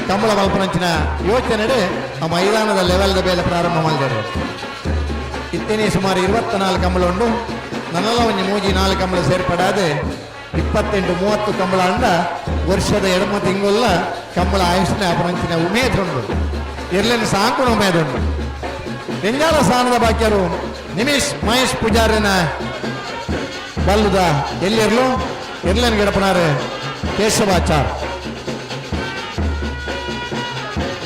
ಕಂಬಳ ಮಲ್ಪನಂಚಿನ ಯೋಚನೆ ಆ ಮೈದಾನದ ಲೆವೆಲ್ದ ಬೇಲೆ ಪ್ರಾರಂಭ ಮಾಡಿದರು ಇತ್ತೇನೆ ಸುಮಾರು 24 ಕಂಬಳ ಉಂಡು ನನ್ನೆಲ್ಲ ಒಂಜಿ ಮೂಜಿ 4 ಕಂಬಳ ಸೇರ್ಪಡಾದೆ 28-30 ಕಂಬಳ ಅಂಡ ವರ್ಷದ 2 ತಿಂಗಳ ಕಂಬಳ ಆಯುಷ್ನ ಆಪನಂಚಿನ ಉಮೇದುಂಡು ಎರ್ಲೇನು ಸಾಂಕುಣ ಉಮೇದುಂಡು ರೆಂಜಾಲ ಸ್ಥಾನದ ಬಾಕ್ಯರು ನಿಮಿಷ್ ಮಹೇಶ್ ಪೂಜಾರಿನ ಬಲ್ಲುದ ಎಲ್ಲಿರ್ಲು ಎರ್ಲೇನ್ ಗಿಡಪನಾರೆ ಕೇಶವಾಚಾರ್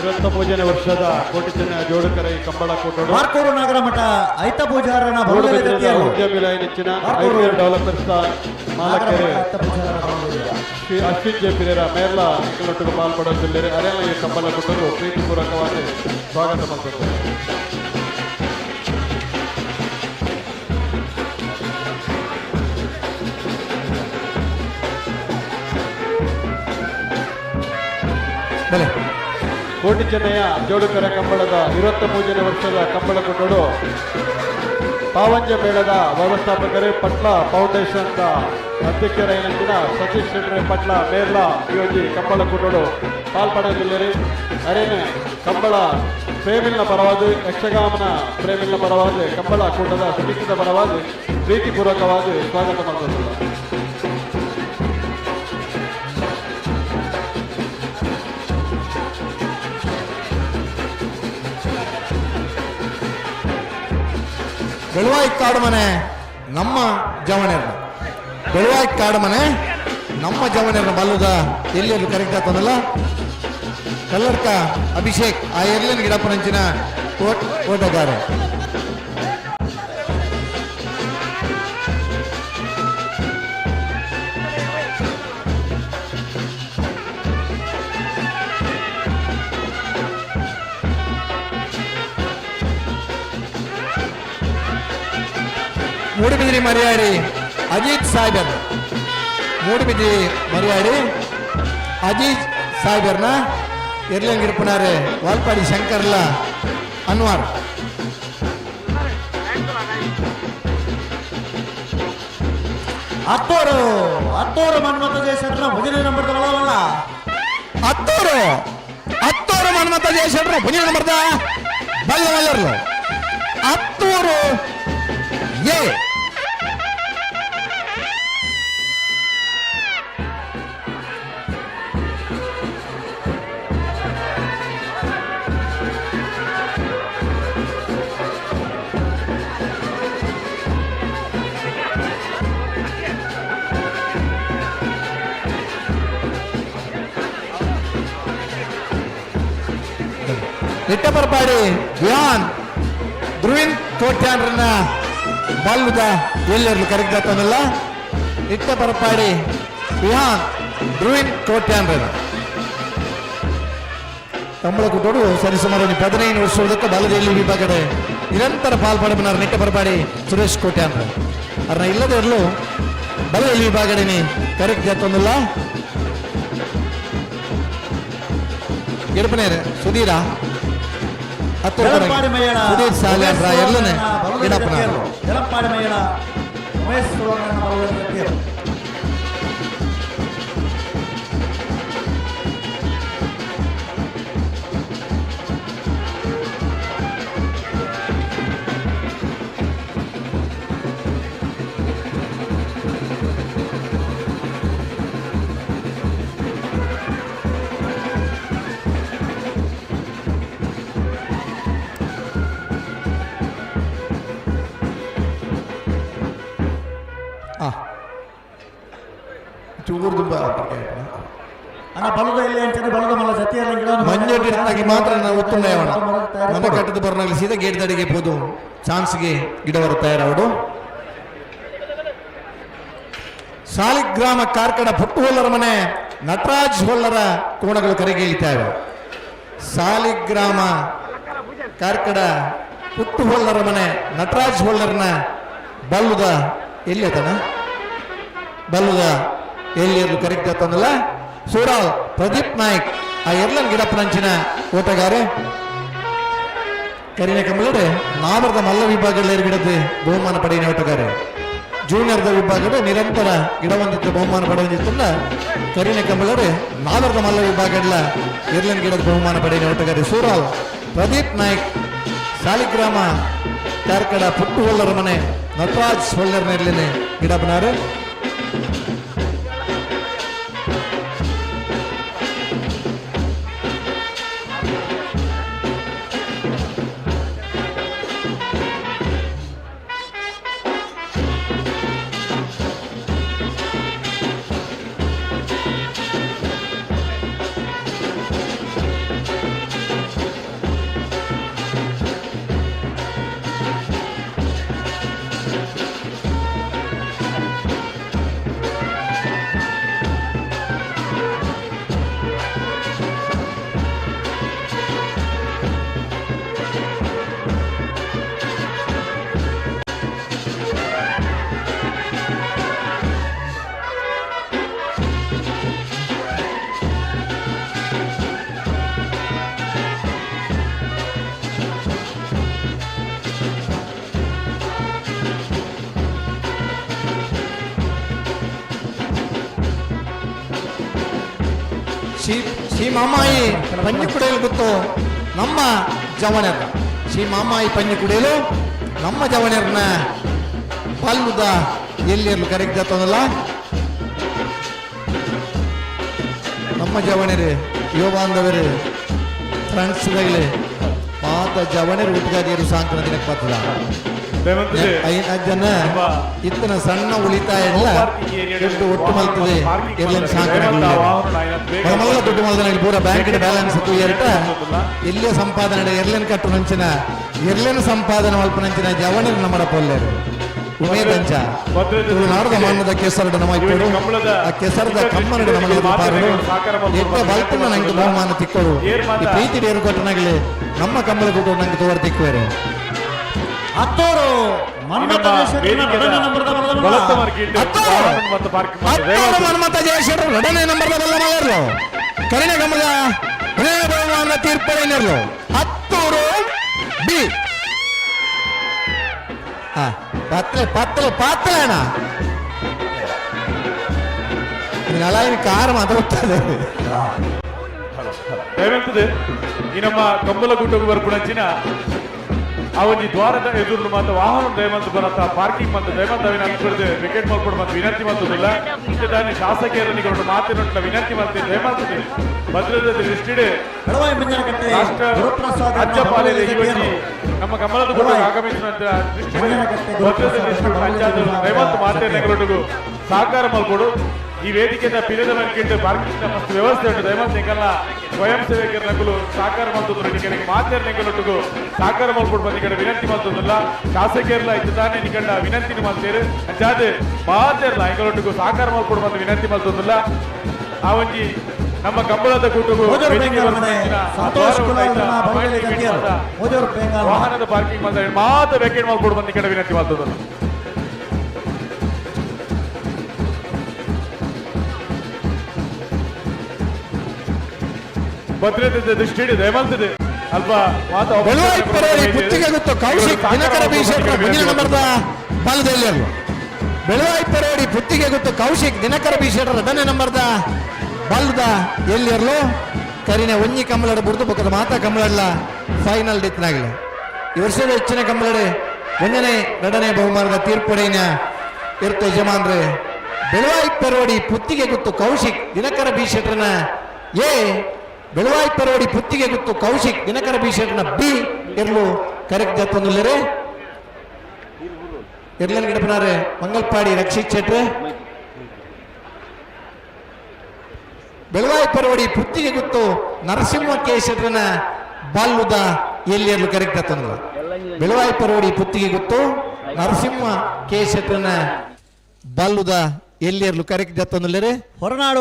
23ನೇ ವರ್ಷದ ಕೋಟಿ ಚೆನ್ನ ಜೋಡುಕರ ಈ ಕಂಬಳ ಕೂಟೋಡು ಮಾರ್ಕೋಡು ನಗರ ಮಠ ಐತ ಪೂಜಾರನ ಬಲವೆಲೆ ಜೊತೆಯರು ಉದ್ಯಮಿ ಹೆಚ್ಚಿನ ಐಪಿಎಲ್ ಡೆವಲಪರ್ಸ್ ಮಾಲಕೆರೆ ಶ್ರೀ ಅಶ್ವಿನ್ ಜೆ ಪಿರೇರ ಮೇರ್ಲ ಇಕ್ಕಲೊಟ್ಟಿಗೆ ಪಾಲ್ಪಡೋದಿಲ್ಲರೆ ಅರೆಲ್ಲ ಈ ಕಂಬಳ ಕೂಟರು ಪ್ರೀತಿಪೂರ್ವಕವಾಗಿ ಸ್ವಾಗತ ಮಾಡ್ತಾರೆ. ಕೋಟಿ ಚೆನ್ನಯ್ಯ ಜೋಡುಕರ ಕಂಬಳದ 23ನೇ ವರ್ಷದ ಕಂಬಳ ಕೂಟೋಡು ಪಾವಂಜ ಮೇಳದ ವ್ಯವಸ್ಥಾಪಕರೇ ಪಟ್ಲ ಫೌಂಡೇಶನ್ ಅಧ್ಯಕ್ಷರಾಗಿನ ಸತೀಶ್ ಶೆಟ್ರೆ ಪಟ್ಲ ಮೇರ್ಲ ಯೋಜಿ ಕಂಬಳ ಕೂಟೋಡು ಪಾಲ್ಪಡೋದಿಲ್ಲರಿ ಅರೇನೆ ಕಂಬಳ ಪ್ರೇಮಿಲ್ನ ಪರವಾದ ಯಕ್ಷಗಾಮನ ಪ್ರೇಮಿಲ್ನ ಪರವಾದ ಕಂಬಳ ಕೂಟದ ಸಮಿತಿದ ಪರವಾದ ಪ್ರೀತಿಪೂರ್ವಕವಾಗಿ ಸ್ವಾಗತ ಮಾಡ್ತಾರೆ. ಬೆಳವಾಯಿ ಕಾಡು ಮನೆ ನಮ್ಮ ಜವಣೆರ್ನ ಬೆಳವಾಯಿ ಕಾಡು ಮನೆ ನಮ್ಮ ಜವಣೆರ್ನ ಬಲ್ಲುದ ಎಲ್ಲಿ ಕರೆಕ್ಟ್ ಆಗ್ತದಲ್ಲ ಕಲ್ಲಡ್ಕ ಅಭಿಷೇಕ್ ಆ ಎರ್ಲಿನ ಗಿಡಪ್ಪನಂಚಿನ ಓಟಗಾರ ಮೂಡುಬಿದಿರಿ ಮರ್ಯಾರಿ ಅಜಿತ್ ಸಾಹೇಬರ್ ಮೂಡುಬಿದಿ ಮರಿವಾಡಿ ಅಜೀಜ್ ಸಾಹೇಬರ್ನ ಎರ್ಲಂಗಿರ್ಪನಾರೆ ವಾಲ್ಪಾಡಿ ಶಂಕರ್ಲ ಅನ್ವಾರ್ ಹತ್ತೂರು ಮನ್ಮಥ ಜಯಶಂಕರ ಭುಜನ ನಂಬರ್ದ ಬಲವಲ್ಲ ಹತ್ತೂರು ಮನ್ಮಥ ಜಯಶಂಕರ ಭುಜನ ನಂಬರ್ದ ಬಲ್ಲವಲ್ಲರ್ಲು ಹತ್ತೂರು ಎ ಇಟ್ಟಪರಪಾಡಿ ವಿಹಾನ್ ಧ್ರುವಿನ್ ಕೋಟ್ಯಾನ್ರನ್ನ ಬಲ್ಲುದ ಎಲ್ಲರೂ ಕರೆಕ್ಟಾತನಲ್ಲ ಇಟ್ಟಪರಪಾಡಿ ವಿಹಾನ್ ಧ್ರುವಿನ್ ಕೋಟ್ಯಾನ್ರನ್ನ ಕಂಬಳಕುಟ್ಟೋಡು ಸರಿಸುಮಾರು 15 ವರ್ಷದಕ್ಕೆ ಬಲದಲ್ಲಿ ವಿಭಾಗಡೆ ನಿರಂತರ ಪಾಲ್ಪಡಬನಾರ ನಿಟ್ಟಪರಪಾಡಿ ಸುರೇಶ್ ಕೋಟ್ಯಾನ್ರ ಅವ್ರನ್ನ ಇಲ್ಲದೆ ಇರಲು ಬಲದಲ್ಲಿ ವಿಭಾಗಡೆ ಕರೆಕ್ಟ್ ಜಾತೊಂದಿಲ್ಲ ಗೆಡಪನೇರು ಸುಧೀರ ಎಳಂಪಾಡಿ ಮಯ್ಯಣ ಸುಧೀರ್ ಸಾಲ್ಯಾರ ಎಲ್ಲನೇ ಗಿಡಪ್ಪನ ಎಳಂಪಾಡಿ ಮಯ್ಯಣ ಉಮೇಶ್ ಸುವರ್ಣ ಬಲವರ್ತಿಯರು ಅಣ್ಣ ಬಲದ ಇಲ್ಲಿ ಅಂತಾನೆ ಬಲದ ಮಲ್ಲ ಜತಿಯಲ್ಲ ಮಂಜುಟಿನಾಗಿ ಮಾತ್ರ ನಾವು ಉತ್ತಮಯವಣ ಮನ ಕಟ್ಟದ ಬರನಾಗಲಿ ಸೀದಾ ಗೇಟ್ ದಡಿಗೆ ಬೋದು ಚಾನ್ಸ್ಗೆ ಗಿಡವರು ತಯಾರವಡು ಸಾಲಿಗ್ರಾಮ ಕಾರ್ಕಡ ಪುಟ್ಟು ಹೊಲ್ಲರ ಮನೆ ನಟರಾಜ್ ಹೊಲ್ಲರ ಕೋಣಗಳು ಕರೆಗೆ ಇಳಿತಾವೆ ಸಾಲಿಗ್ರಾಮ ಕಾರ್ಕಡ ಪುಟ್ಟು ಹೊಲ್ಲರ ಮನೆ ನಟರಾಜ್ ಹೊಲ್ಲರ್ನ ಬಲ್ಲುದ ಎಲ್ಲಿ ಆತನ ಬಲ್ಲುದ ಎಲ್ಲಿ ಕರೆಕ್ಟ್ ಆತಂದಲ್ಲ ಸೂರಾಲ್ ಪ್ರದೀಪ್ ನಾಯ್ಕ್ ಆ ಎರ್ಲನ್ ಗಿಡಪ್ಪನಂಚಿನ ಓಟಗಾರೆ ಕರಿನ ಕಂಬಳಡೆ ನಾವರ್ದ ಮಲ್ಲ ವಿಭಾಗದಲ್ಲಿ ಗಿಡದ ಬಹುಮಾನ ಪಡೆಯಿನ ಓಟಗಾರೆ ಜೂನಿಯರ್ದ ವಿಭಾಗದ ನಿರಂತರ ಗಿಡವಂದಿದ್ದ ಬಹುಮಾನ ಪಡೆದಿತ್ತಲ್ಲ ಕರಿನ ಕಂಬಳಡೆ ನಾವರ್ದ ಮಲ್ಲ ವಿಭಾಗದ ಎರ್ಲನ್ ಗಿಡದ ಬಹುಮಾನ ಪಡೆಯಿನ ಓಟಗಾರೆ ಸೂರಾಲ್ ಪ್ರದೀಪ್ ನಾಯ್ಕ್ ಸಾಲಿಗ್ರಾಮ ಕಾರ್ಕಡ ಪುಟ್ಟು ಹೊಲ್ಲರ ಮನೆ ನಟರಾಜ್ ಹೊಲ್ಲರ್ನ ಎರ್ಲಿನ ಗಿಡಪ್ಪನಾರೆ ಶ್ರೀ ಮಾಮಾಯಿ ಪಂಜಿ ಕುಡಿಯಲು ಗೊತ್ತು ನಮ್ಮ ಜವಣರ ಶ್ರೀ ಮಾಮಾಯಿ ಪಂಜಿ ಕುಡಿಯಲು ನಮ್ಮ ಜವಣರನ್ನ ಬಲ್ಲುದ ಎಲ್ಲಿರಲು ಕರೆಕ್ಟ್ ಆತದಲ್ಲ ನಮ್ಮ ಜವಣರು ಯುವ ಬಾಂಧವರು ಫ್ರೆಂಡ್ಸ್ಗಳಿಗೆ ಪಾತ ಜವಣರು ಹುಟ್ಟುಗಾರಿಯರು ಸಾಂಕನ ದಿನಕ್ಕೆ ಬರ್ತದ ಜನ ಇತ್ತನ ಸಣ್ಣ ಉಳಿತಾಯ ಎಲ್ಲ ದುಡ್ಡು ಒಟ್ಟು ಮಲ್ತದೆ ಎರ್ಲನ್ ಸಾಂಕನಲ್ಲ ದುಡ್ಡು ಮಲ್ದನಲ್ಲಿ ಪೂರ ಬ್ಯಾಂಕಿನ ಬ್ಯಾಲೆನ್ಸ್ ಎರಟ ಇಲ್ಲೇ ಸಂಪಾದನೆ ಎರ್ಲೆನ್ ಕಟ್ಟು ನಂಚಿನ ಎರ್ಲೆನ್ ಸಂಪಾದನೆ ಮಲ್ಪನಂಚಿನ ಜವಣರು ನಮ್ಮ ಪೊಲ್ಲೆರು ಉಮೇದಂಚ ತುಳುನಾಡದ ಮಣ್ಣದ ಕೆಸರಡ ನಮ್ಮ ಇಟ್ಟರು ಆ ಕೆಸರದ ಕಮ್ಮನಡ ನಮ್ಮ ಪಾರರು ಎಟ್ಟ ಬಲ್ಪನ ನಂಗೆ ಬಹುಮಾನ ತಿಕ್ಕೋರು ಈ ಪ್ರೀತಿ ಡೇರು ಕೊಟ್ಟನಾಗಲಿ ನಮ್ಮ ಕಮ್ಮಲ ಕೊಟ್ಟು ನಂಗೆ ತೋರ್ ತಿಕ್ಕುವರು ಹತ್ತೂರು ಮನ್ಮಥ ಮನ್ಮಥ ಜಯಶೇಖರ್ ಎರಡನೇ ನಂಬರ್ದ ಬಲ್ಲ ಮಲರ್ಲು ಕರಿಣ ಗಮನ ತೀರ್ಪೇನರ್ಲು ಹತ್ತೂರು ಬಿ ಪಾತ್ರಣ ಅಲ್ಲ ಕಾರ್ ಮಾತಾಡ್ತದೆ ದಯವಂತದೆ ಈ ನಮ್ಮ ಕಂಬಲ ಗುಡ್ಡಕ್ಕೆ ಬರ್ಪುಣಂಚಿನ ಆ ಒಂದು ದ್ವಾರದ ಎದುರು ಮಾತ್ರ ವಾಹನ ದಯವಂತ ಬರತ್ತ ಪಾರ್ಕಿಂಗ್ ಮತ್ತು ದಯವಂತ ಅವಿನಾಂತರದ್ದು ವಿಕೆಟ್ ಮಾಡ್ಕೊಂಡು ಮತ್ತು ವಿನಂತಿ ಮಾಡ್ತದಿಲ್ಲ ಇಂಥ ದಾನಿ ಶಾಸಕಿಯರನಿಗೆ ವಿನಂತಿ ವಿನಂತಿ ಮಾಡ್ತೀನಿ ದಯಮಾಡ್ತೀನಿ ಭದ್ರದ ದೃಷ್ಟಿಡೆ ರಾಜ್ಯಪಾಲರ ಯುವತಿ ನಮ್ಮ ಕಮಲದ ಗುಡ್ಡ ಆಗಮಿಸಿದಂತ ದೃಷ್ಟಿಡೆ ಭದ್ರದ ದೃಷ್ಟಿ ಪಂಚಾಯತ್ ದಯವಂತ ಮಾತೇನೆಗಳೊಟ್ಟಿಗೂ ಸಹಕಾರ ಮಾಡ್ಕೊಡು ಈ ವೇದಿಕೆಯಿಂದ ಪಿರಿಯದ ಮಲ್ಕಿಂಡು ಪಾರ್ಕಿಂಗ್ ಮಸ್ತ್ ವ್ಯವಸ್ಥೆ ಉಂಟು ದಯವಂತ ಈಗೆಲ್ಲ ಸ್ವಯಂ ಸೇವಕರ ನಗಲು ಸಹಕಾರ ಮಾಡ್ತಿದ್ರು ನಿಮಗೆ ಮಾತೇರ್ ನೆಂಗಲೊಟ್ಟಿಗೂ ಸಹಕಾರ ಮಾಡ್ಕೊಂಡು ಬಂದು ಈ ಕಡೆ ವಿನಂತಿ ಮಾಡ್ತಿದ್ದಿಲ್ಲ ಶಾಸಕಿಯರ್ಲ ಇತ್ತು ತಾನೇ ನಿಕಂಡ ವಿನಂತಿನ ಮಾಡ್ತೀರಿ ಅಂಚಾದ ಮಾತೇರ್ಲ ಎಂಗಳೊಟ್ಟಿಗೂ ಸಹಕಾರ ಮಾಡ್ಕೊಂಡು ಬಂದು ವಿನಂತಿ ಮಾಡ್ತಿದ್ದಿಲ್ಲ ಆ ಒಂಜಿ ನಮ್ಮ ಕಂಬಳದ ಕೂಟಗೂ ವಾಹನದ ಪಾರ್ಕಿಂಗ್ ಮಾತ ವೆಕೇಟ್ ಮಾಡ್ಕೊಂಡು ಬಂದು ಈ ಕಡೆ ವಿನಂತಿ ಮಾಡ್ತಿದ್ದಿಲ್ಲ ಭದ್ರತೆ ದೃಷ್ಟಿ ದಯವಂತದೆ ಅಲ್ಪ ಪುತ್ತಿಗೆ ಗೊತ್ತು ಕೌಶಿಕ್ ದಿನಕರ ಬೀಶೇಟ್ರ ಮುಂದಿನ ನಂಬರ್ದ ಬಾಲದಲ್ಲಿ ಬೆಳವಾಯಿ ಪರೋಡಿ ಪುತ್ತಿಗೆ ಗೊತ್ತು ಕೌಶಿಕ್ ದಿನಕರ ಬೀಶೇಟ್ರ ಎರಡನೇ ನಂಬರ್ದ ಬಾಲ್ದ ಎಲ್ಲಿರ್ಲು ಕರಿನ ಒಂಜಿ ಕಂಬಳಡ ಬುಡ್ದು ಬೊಕ್ಕದ ಮಾತಾ ಕಂಬಳಡ್ಲ ಫೈನಲ್ ಡಿತ್ನಾಗಲಿ ಈ ವರ್ಷದ ಹೆಚ್ಚಿನ ಕಂಬಳಡೆ ಒಂದನೇ ಎರಡನೇ ಬಹುಮಾನದ ತೀರ್ಪುಡೆಯ ಇರ್ತು ಯಜಮಾನ್ರೆ ಬೆಳವಾಯಿ ಪರೋಡಿ ಪುತ್ತಿಗೆ ಗೊತ್ತು ಕೌಶಿಕ್ ದಿನಕರ ಬೀಶೇಟ್ರನ ಎ ಬೆಳವಾಯಿ ಪರೋಡಿ ಪುತ್ತಿಗೆ ಗೊತ್ತು ಕೌಶಿಕ್ ದಿನಕರ ಬೀಶೇಟ್ನ ಬಿ ಇರ್ಲು ಕರೆಕ್ಟ್ ಜತ್ತೊಂದುಲ್ಲರೆ ಇರ್ಲನ್ ಗಿಡಪನಾರೆ ಮಂಗಲ್ಪಾಡಿ ರಕ್ಷಿತ್ ಶೆಟ್ರೆ ಬೆಳವಾಯಿ ಪರೋಡಿ ಪುತ್ತಿಗೆ ಗೊತ್ತು ನರಸಿಂಹ ಕೆ ಶೆಟ್ರನ ಬಾಲ್ಲುದ ಎಲ್ಲಿ ಇರ್ಲು ಕರೆಕ್ಟ್ ಜತ್ತೊಂದಿಲ್ಲ ಬೆಳವಾಯಿ ಪರೋಡಿ ಪುತ್ತಿಗೆ ಗೊತ್ತು ನರಸಿಂಹ ಕೆ ಶೆಟ್ರನ ಬಾಲ್ಲುದ ಎಲ್ಲಿರ್ಲು ಕರೆಕ್ಟ್ ಜತ್ತೊಂದಿಲ್ಲರೆ ಹೊರನಾಡು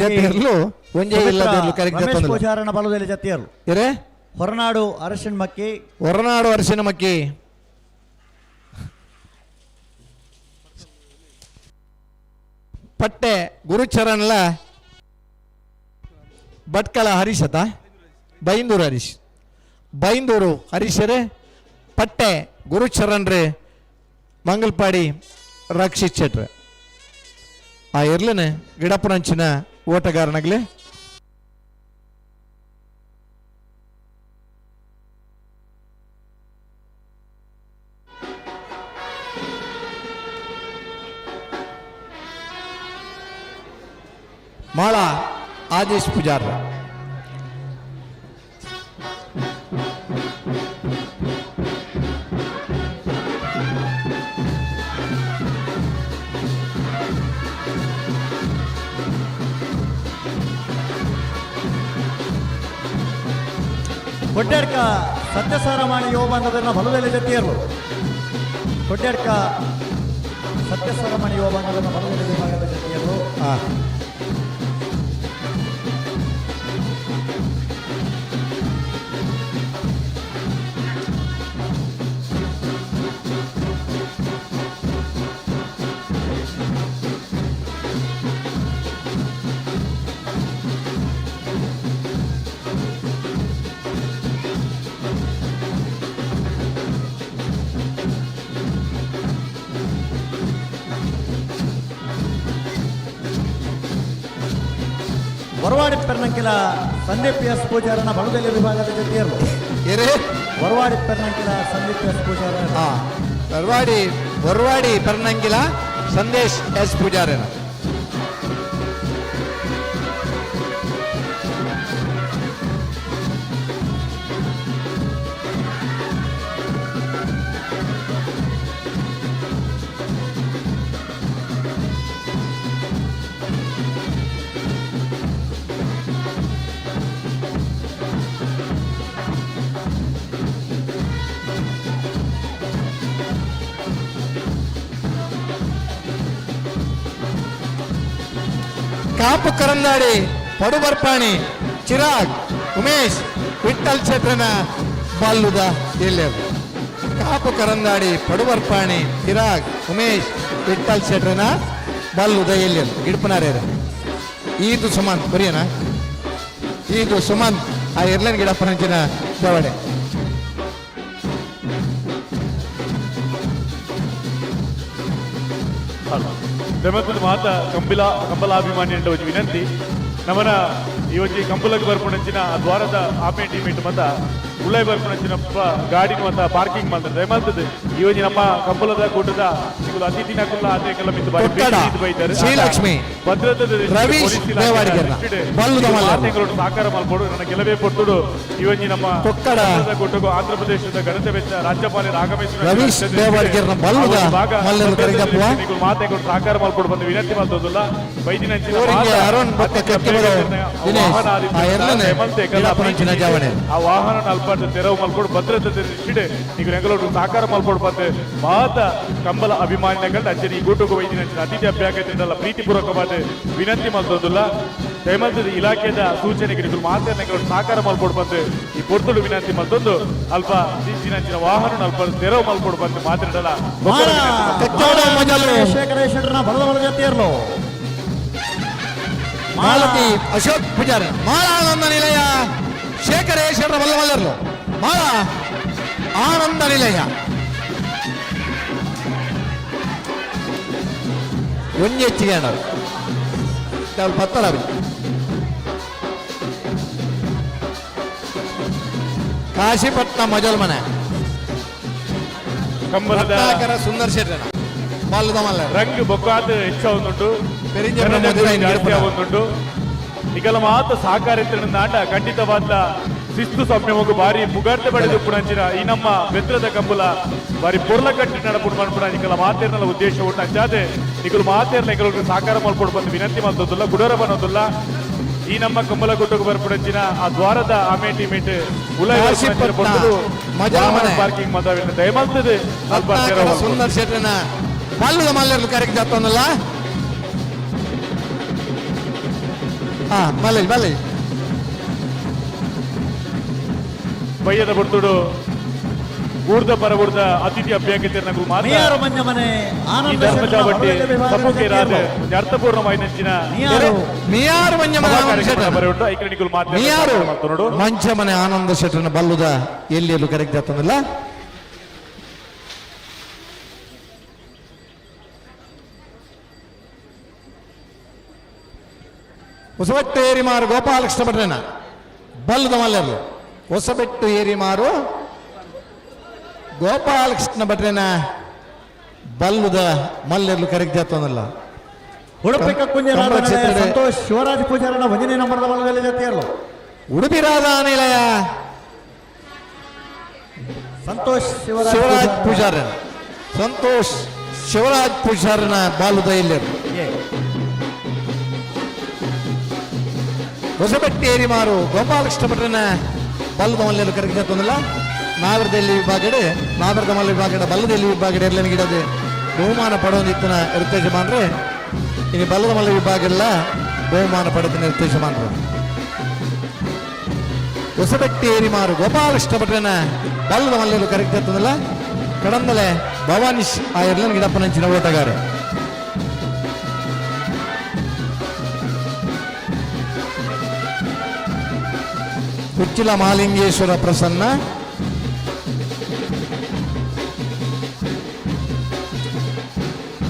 ಜತಿರ್ಲು ಒಂಜೆ ಇಲ್ಲದಿರ್ಲು ಕರೆಕ್ಟ್ ಜತ್ತೊಂದಿಲ್ಲ ಪೂಜಾರನ ಬಲದಲ್ಲಿ ಜತಿಯರು ಇರೆ ಹೊರನಾಡು ಅರಶಿನ ಮಕ್ಕಿ ಹೊರನಾಡು ಅರಶಿನ ಮಕ್ಕಿ ಪಟ್ಟೆ ಗುರುಚರಣ್ಲ ಭಟ್ಕಳ ಹರೀಶತ ಬೈಂದೂರು ಹರೀಶ್ ಬೈಂದೂರು ಹರೀಶರೇ ಪಟ್ಟೆ ಗುರುಚರಣ್ರೆ ಮಂಗಲ್ಪಾಡಿ ರಕ್ಷಿತ್ ಶೆಟ್ರೆ ಆ ಇರ್ಲನೆ ಗಿಡಪುರಂಚಿನ ಓಟಗಾರನಾಗ್ಲಿ ಮಾಳ ಆದೇಶ್ ಪೂಜಾರ ಕೊಡ್ಯಾಡ್ಕ ಸತ್ಯಸಾರಮಾಣಿ ಯುವಬಂಧದನ್ನ ಬಲದಲ್ಲಿ ಜತಿಯರು ಕೊಡ್ಯಾಡ್ಕ ಸತ್ಯಸಾರಮಾಣಿ ಯುವಬಂಧದನ್ನ ಬಲದಲ್ಲಿ ವಿಭಾಗದ ಜತಿಯರು ಹೊರವಾಡಿ ಪೆರ್ನಂಕಿಲ ಸಂದೀಪ್ ಎಸ್ ಪೂಜಾರನ ಬಲದಲ್ಲಿ ವಿಭಾಗದ ಜೊತೆಯರು ಹೊರವಾಡಿ ಪೆರ್ನಂಕಿಲ ಸಂದೀಪ್ ಎಸ್ ಪೂಜಾರ ಹೊರವಾಡಿ ಪೆರ್ನಂಕಿಲ ಸಂದೇಶ್ ಎಸ್ ಪೂಜಾರನ ಕಾಪು ಕರಂದಾಡಿ ಪಡುಬರ್ಪಾಣಿ ಚಿರಾಗ್ ಉಮೇಶ್ ವಿಠಲ್ ಕ್ಷೇತ್ರನ ಬಾಲ್ಲುದ ಎಲ್ಲೇ ಕಾಪು ಕರಂದಾಡಿ ಪಡುವರ್ಪಾಣಿ ಚಿರಾಗ್ ಉಮೇಶ್ ವಿಠಲ್ ಶೆಟ್ರನ ಬಲ್ ಉದಯಲ್ಲಿ ಗಿಡಪನಾರ್ಯಾರ ಈದು ಸುಮಂತ್ ಬರಿಯನ ಈದು ಸುಮಂತ್ ಆ ಇರ್ಲನ್ ಗಿಡಪ್ಪನಂಚಿನ ಜವಡೆ ದೆಮತದ ಮಾತ ಕಂಬಲಾಭಿಮಾನಿ ಅಂತ ಒಂದು ವಿನಂತಿ ನಮ್ಮನ ಈ ಒಂದು ಕಂಬಲಕ್ಕೆ ಬರ್ಪುಣಂಚಿನ ದ್ವಾರದ ಆಪೆ ಟೀಮೇಟ್ ಮತ್ತ ಉಳ್ಳೈ ಬರ್ಪುಣಂಚಿನ ಗಾಡಿನ ಮತ್ತ ಪಾರ್ಕಿಂಗ್ ಮಾಡ್ತಾರೆ ದಯಮಾಡ್ತದೆ ಈ ಒಂದು ನಮ್ಮ ಕಂಬಲದ ಕೂಟದ ಸಿಗುದು ಅತಿಥಿನ ಕುಲ್ಲ ಅದಕ್ಕೆಲ್ಲ ಮಿತ್ತು ಬೈತಾರೆ ಶ್ರೀಲಕ್ಷ್ಮಿ ಭದ್ರತೆ ರವೀಶ್ ದೇವಾಡಿಗರ್ನ ಬಲ್ಲುದ ಮಾತೆಗಳನ್ನು ಸಾಕಾರ ಮಾಡ್ಬೋದು ನನ್ನ ಕೆಲವೇ ಪೊಟ್ಟುಡು ಈ ಒಂದು ನಮ್ಮ ಕಂಬಲದ ಕೂಟಗೂ ಆಂಧ್ರ ಪ್ರದೇಶದ ಗಣತೆ ವೆಚ್ಚ ರಾಜ್ಯಪಾಲರು ಆಗಮಿಸಿದ ರವೀಶ್ ದೇವಾಡಿಗರ್ನ ಬಲ್ಲುದ ಮಲ್ಲರು ಕರೆದಪ್ಪ ಮಾತೆಗಳು ಸಾಕಾರ ಮಾಡ್ಕೊಂಡು ಬಂದು ವಿನಂತಿ ಮಾಡ್ತದಲ್ಲ ಬೈದಿನಂಚಿನ ಅರುಣ್ ಬಕ್ಕ ಕೆಕ್ಕಿಬರೋ ದಿನೇಶ್ ಆ ಎರಡನೇ ಗಿಡಪ್ಪನಂಚಿನ ಜವಡೆ ಆ ವಾಹನ ಅಲ್ಪ ತೆರವು ಮಲ್ಕೊಂಡು ಭದ್ರತೆ ಇಡೆ ಈಗ ಎಂಗಲೋಡು ಸಾಕಾರ ಮಲ್ಕೊಂಡು ಬಂದು ಮಾತ ಕಂಬಲ ಅಭಿಮಾನಿಗಳ ಅಂಚನೆ ಈ ಗೂಟುಕು ವೈದ್ಯನ ಅತಿಥಿ ಅಭ್ಯಾಗತಿಂದಲ್ಲ ಪ್ರೀತಿಪೂರ್ವಕವಾದ ವಿನಂತಿ ಮಾಡ್ತದಲ್ಲ ದಯಮಂತದ ಇಲಾಖೆಯ ಸೂಚನೆಗೆ ಮಾತನ್ನು ಸಾಕಾರ ಮಲ್ಕೊಂಡು ಬಂದು ಈ ಪೊರ್ತುಡು ವಿನಂತಿ ಮತ್ತೊಂದು ಅಲ್ಪ ದಿನಂಚಿನ ವಾಹನ ಅಲ್ಪ ತೆರವು ಮಲ್ಕೊಂಡು ಬಂದು ಮಾತಾಡಲ್ಲ ಮಾಲತಿ ಅಶೋಕ್ ಪೂಜಾರಿ ಮಾಳ ಆನಂದ ನಿಲಯ ಶೇಖರೇಶ್ವರ ಬಲ್ಲಮಲ್ಲರ್ಲು ಮಾಳ ಆನಂದ ನಿಲಯ ಒಂಜೆಚ್ಚಿಗೆ ಪತ್ತರವಿ ಕಾಶಿಪಟ್ನ ಮಜಲ್ ಮನೆ ಕಂಬಲದ ಸುಂದರ್ ಶೆಟ್ಟನ ಬಾಲದ ಮಲ್ಲ ರಂಗ್ ಬೊಕ್ಕಾದ ಹೆಚ್ಚಾವುದುಂಟು ಜಾಸ್ತಿ ಆಗುಂಟು ಈಗಲ ಮಾತ ಸಹಕಾರಿತನ ಆಟ ಖಂಡಿತವಾದ ಶಿಸ್ತು ಸಂಯಮಗೂ ಬಾರಿ ಮುಗಾರ್ತೆ ಪಡೆದು ಪುಣಂಚಿನ ಈ ನಮ್ಮ ಬೆತ್ತರದ ಕಂಬುಲ ಬಾರಿ ಪೊರ್ಲ ಕಟ್ಟಿ ನಡಪುಡು ಮಾಡ್ಪುಣ ಈಗಲ ಮಾತೇರ್ನಲ್ಲ ಉದ್ದೇಶ ಉಂಟು ಅಂಚಾದೆ ಈಗಲು ಮಾತೇರ್ನ ಈಗಲು ಸಾಕಾರ ಮಾಡ್ಕೊಂಡು ಬಂದು ವಿನಂತಿ ಮಾಡ್ತದಲ್ಲ ಗುಡರ ಬನ್ನೋದಿಲ್ಲ ಈ ನಮ್ಮ ಕಂಬಲ ಗುಡ್ಡకు ಬರ್ಪುಣಂಚಿನ ಆ ದ್ವಾರದ ಆಮೇಟಿ ಮೇಟ್ ಪಾರ್ಕಿಂಗ್ ಮಾತಾಡ ದಯಮಾಡ್ತದೆ ಸುಂದರ್ ಶೆಟ್ಟನ ಬಾಲ್ಯದ ಮಲ್ಲರ್ಲು ಕರೆಕ್ಟ್ ಜಾತನಲ್ಲ ಹಾ ಮಲ್ಲೈ ಮಲ್ಲೈ ಬಯ್ಯದ ಬರ್ತುಡು ಊರ್ದ ಪರಬುರ್ದ ಅತಿಥಿ ಅಭ್ಯಾಗತಿಯರ್ನಗೂ ಧರ್ಮಜಾಬಟ್ಟಿ ಸಪೋಕೆ ರಾದ ಅರ್ಥಪೂರ್ಣವಾಯಿನಂಚಿನ ನಿಯಾರು ಮಂಚಮನೆ ಆನಂದ ಶೆಟ್ಟನ ಬಲ್ಲುದ ಎಲ್ಲಿ ಕರೆಕ್ಟ್ ಜಾತನಲ್ಲ ಹೊಸಬೆಟ್ಟು ಏರಿಮಾರು ಗೋಪಾಲಕೃಷ್ಣ ಭಟ್ರನ ಬಲ್ಲದ ಮಲ್ಲರ್ಲು ಹೊಸಬೆಟ್ಟು ಏರಿಮಾರು ಗೋಪಾಲಕೃಷ್ಣ ಭಟ್ರನ ಬಲ್ಲುದ ಮಲ್ಲರ್ಲು ಕರೆಕ್ಟ್ ಜಾತನಲ್ಲ ಉಡುಪಿ ಸಂತೋಷ್ ಶಿವರಾಜ್ ಪೂಜಾರನ ಒಂದನೇ ನಂಬರ್ದ ಬಲದಲ್ಲಿ ಜಾತಿಯಲ್ಲ ಉಡುಪಿ ರಾಧಾನಿಲಯ ಸಂತೋಷ್ ಶಿವರಾಜ್ ಪೂಜಾರನ ಸಂತೋಷ್ ಶಿವರಾಜ್ ಪೂಜಾರನ ಬಾಲುದ ಎಲ್ಲರು ಹೊಸಬೆಟ್ಟಿ ಏರಿಮಾರು ಗೋಪಾಲಕೃಷ್ಣ ಭಟ್ರನ ಬಲ್ಲದ ಮಲ್ಲೆರು ಕರೆಕ್ಟ್ ಜಾತನಲ್ಲ ನಾಗರದಲ್ಲಿ ವಿಭಾಗಡೆ ನಾಗರದ ಮಲ್ಲ ವಿಭಾಗದ ಬಲ್ಲದಲ್ಲಿ ವಿಭಾಗಡೆ ಎಲ್ಲ ಗಿಡದೆ ಬಹುಮಾನ ಪಡೆದಿತ್ತನ ಇರ್ತೇಜಮಾನ್ರೆ ಇನ್ನು ಬಲ್ಲದ ಮಲ್ಲ ವಿಭಾಗ ಎಲ್ಲ ಬಹುಮಾನ ಪಡೆದ ಇರ್ತೇಜಮಾನ್ರು ಹೊಸಬೆಟ್ಟಿ ಏರಿಮಾರು ಗೋಪಾಲಕೃಷ್ಣ ಭಟ್ರನ ಬಲ್ಲದ ಮಲ್ಲೆರು ಕರೆಕ್ಟ್ ಜಾತನಲ್ಲ ಕಡಂದಲೆ ಭವಾನಿಶ್ ಆ ಎರ್ಲನ್ ಗಿಡಪ್ಪನಂಚಿನ ಓಟಗಾರೆ ಕುಚ್ಚಿಲ ಮಹಾಲಿಂಗೇಶ್ವರ ಪ್ರಸನ್ನ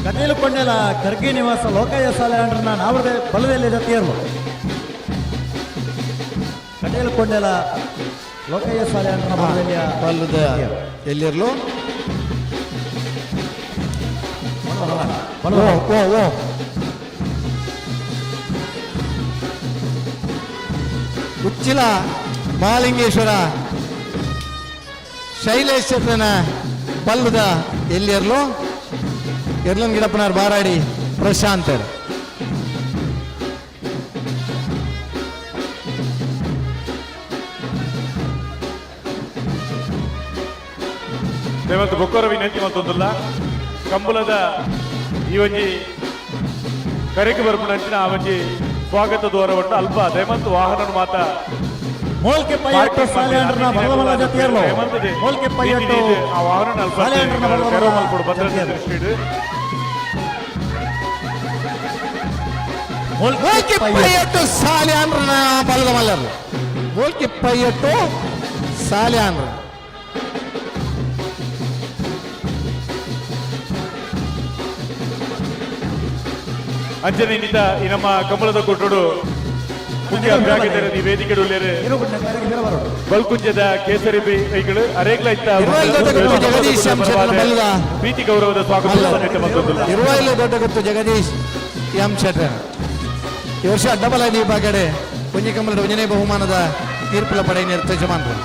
ಕಟೇಲುಕೊಂಡೆಲ ಖರ್ಗೆ ನಿವಾಸ ಲೋಕಯ್ಯ ಶಾಲೆ ಅಂಡ್ರನ ನಾವರದೇ ಬಲದಲ್ಲಿ ಜತಿಯರ್ಲು ಕಟೇಲುಕೊಂಡೆಲ ಲೋಕಯ್ಯ ಶಾಲೆ ಅಂಡ್ರನ ಬಲ್ಲದ ಎಲ್ಲಿರ್ಲು ಉಚ್ಚಿಲ ಮಹಾಲಿಂಗೇಶ್ವರ ಶೈಲೇಶ್ವರನ ಬಲ್ಲದ ಎಲ್ಲಿರ್ಲು ಎರ್ಲನ್ ಗಿಡಪ್ಪನಾರ್ ಬಾರಾಡಿ ಪ್ರಶಾಂತರ್ ದೇವತ್ತು ಬೊಕ್ಕರ ವಿನಂತಿ ಮತ್ತೊಂದಲ್ಲ ಕಂಬುಲದ ಈ ಒಂಜಿ ಕರೆಗೆ ಬರ್ಪುಣಂಚಿನ ಆ ಒಂಜಿ ಸ್ವಾಗತ ದ್ವಾರ ಉಂಟು ಅಲ್ಪ ದಯಮಂತ್ ವಾಹನ ಮಾತ ಮೋಲ್ಕೆ ಪೈಯಟ್ಟು ಸಾಲಿಯಾಂಡ್ರನ ಬಲಮಲ್ಲ ಜೊತೆಯರ್ಲು ಮೋಲ್ಕೆ ಪೈಯಟ್ಟು ಸಾಲಿಯಾಂಡ್ರನ ಬಲಮಲ್ಲ ಜೊತೆಯರ್ಲು ಮೋಲ್ಕೆ ಪೈಯಟ್ಟು ಸಾಲಿಯಾಂಡ್ರನ ಬಲಮಲ್ಲರ್ಲು ಮೋಲ್ಕೆ ಪೈಯಟ್ಟು ಸಾಲಿಯಾಂಡ್ರ ಅಂಜನೆಯಿಂದ ಈ ನಮ್ಮ ಕಂಬಳದ ಕೊಟ್ಟೋಡು ಮುಖ್ಯ ಅಭ್ಯಾಗತರ ಈ ವೇದಿಕೆಡು ಬಲ್ಕುಂಜದ ಕೇಸರಿ ಬೈಗಳು ಅರೇಗ್ಲ ಇತ್ತ ಪ್ರೀತಿ ಗೌರವದ ಸ್ವಾಗತ ಇರುವಾಯಿಲು ದೊಡ್ಡ ಗೊತ್ತು ಜಗದೀಶ್ ಎಂ ಶೆಟ್ಟರ್ ಈ ವರ್ಷ ಅಡ್ಡಬಲ ವಿಭಾಗಡೆ ಕುಂಜಿ ಕಂಬಳದ ಉಂಜನೆ ಬಹುಮಾನದ ತೀರ್ಪುಲ ಪಡೆ ಯಜಮಾನರು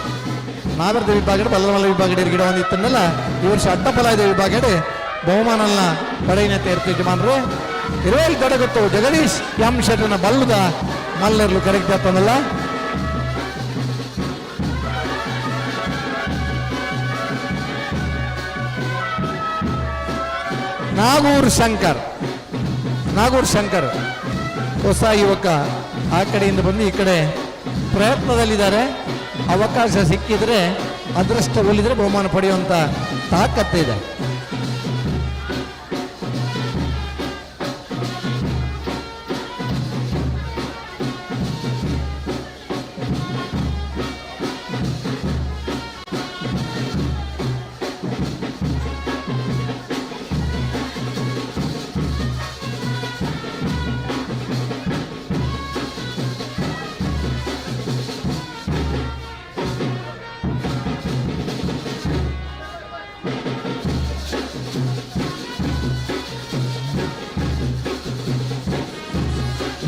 ನಾಗರದ ವಿಭಾಗಡೆ ಬಲ್ಲಮಲ್ಲ ವಿಭಾಗಡೆ ಗಿಡ ಹೊಂದಿತ್ತಲ್ಲ ಈ ವರ್ಷ ಅಡ್ಡಬಲ ವಿಭಾಗಡೆ ಬಹುಮಾನನ ಪಡೆಯ ಯಜಮಾನರು ಇರುವಾಯಿಲು ದೊಡ್ಡ ಗೊತ್ತು ಜಗದೀಶ್ ಎಂ ಶೆಟ್ಟರ್ನ ಬಲ್ಲದ ಮಲ್ಲರ್ಲು ಕರೆಕ್ಟ್ ಆಗ್ತದಲ್ಲ ನಾಗೂರ್ ಶಂಕರ್ ಹೊಸ ಯುವಕ ಆ ಕಡೆಯಿಂದ ಬಂದು ಈ ಕಡೆ ಪ್ರಯತ್ನದಲ್ಲಿದ್ದಾರೆ. ಅವಕಾಶ ಸಿಕ್ಕಿದ್ರೆ ಅದೃಷ್ಟ ಒಲಿದ್ರೆ ಬಹುಮಾನ ಪಡೆಯುವಂತ ತಾಕತ್ತಿದೆ.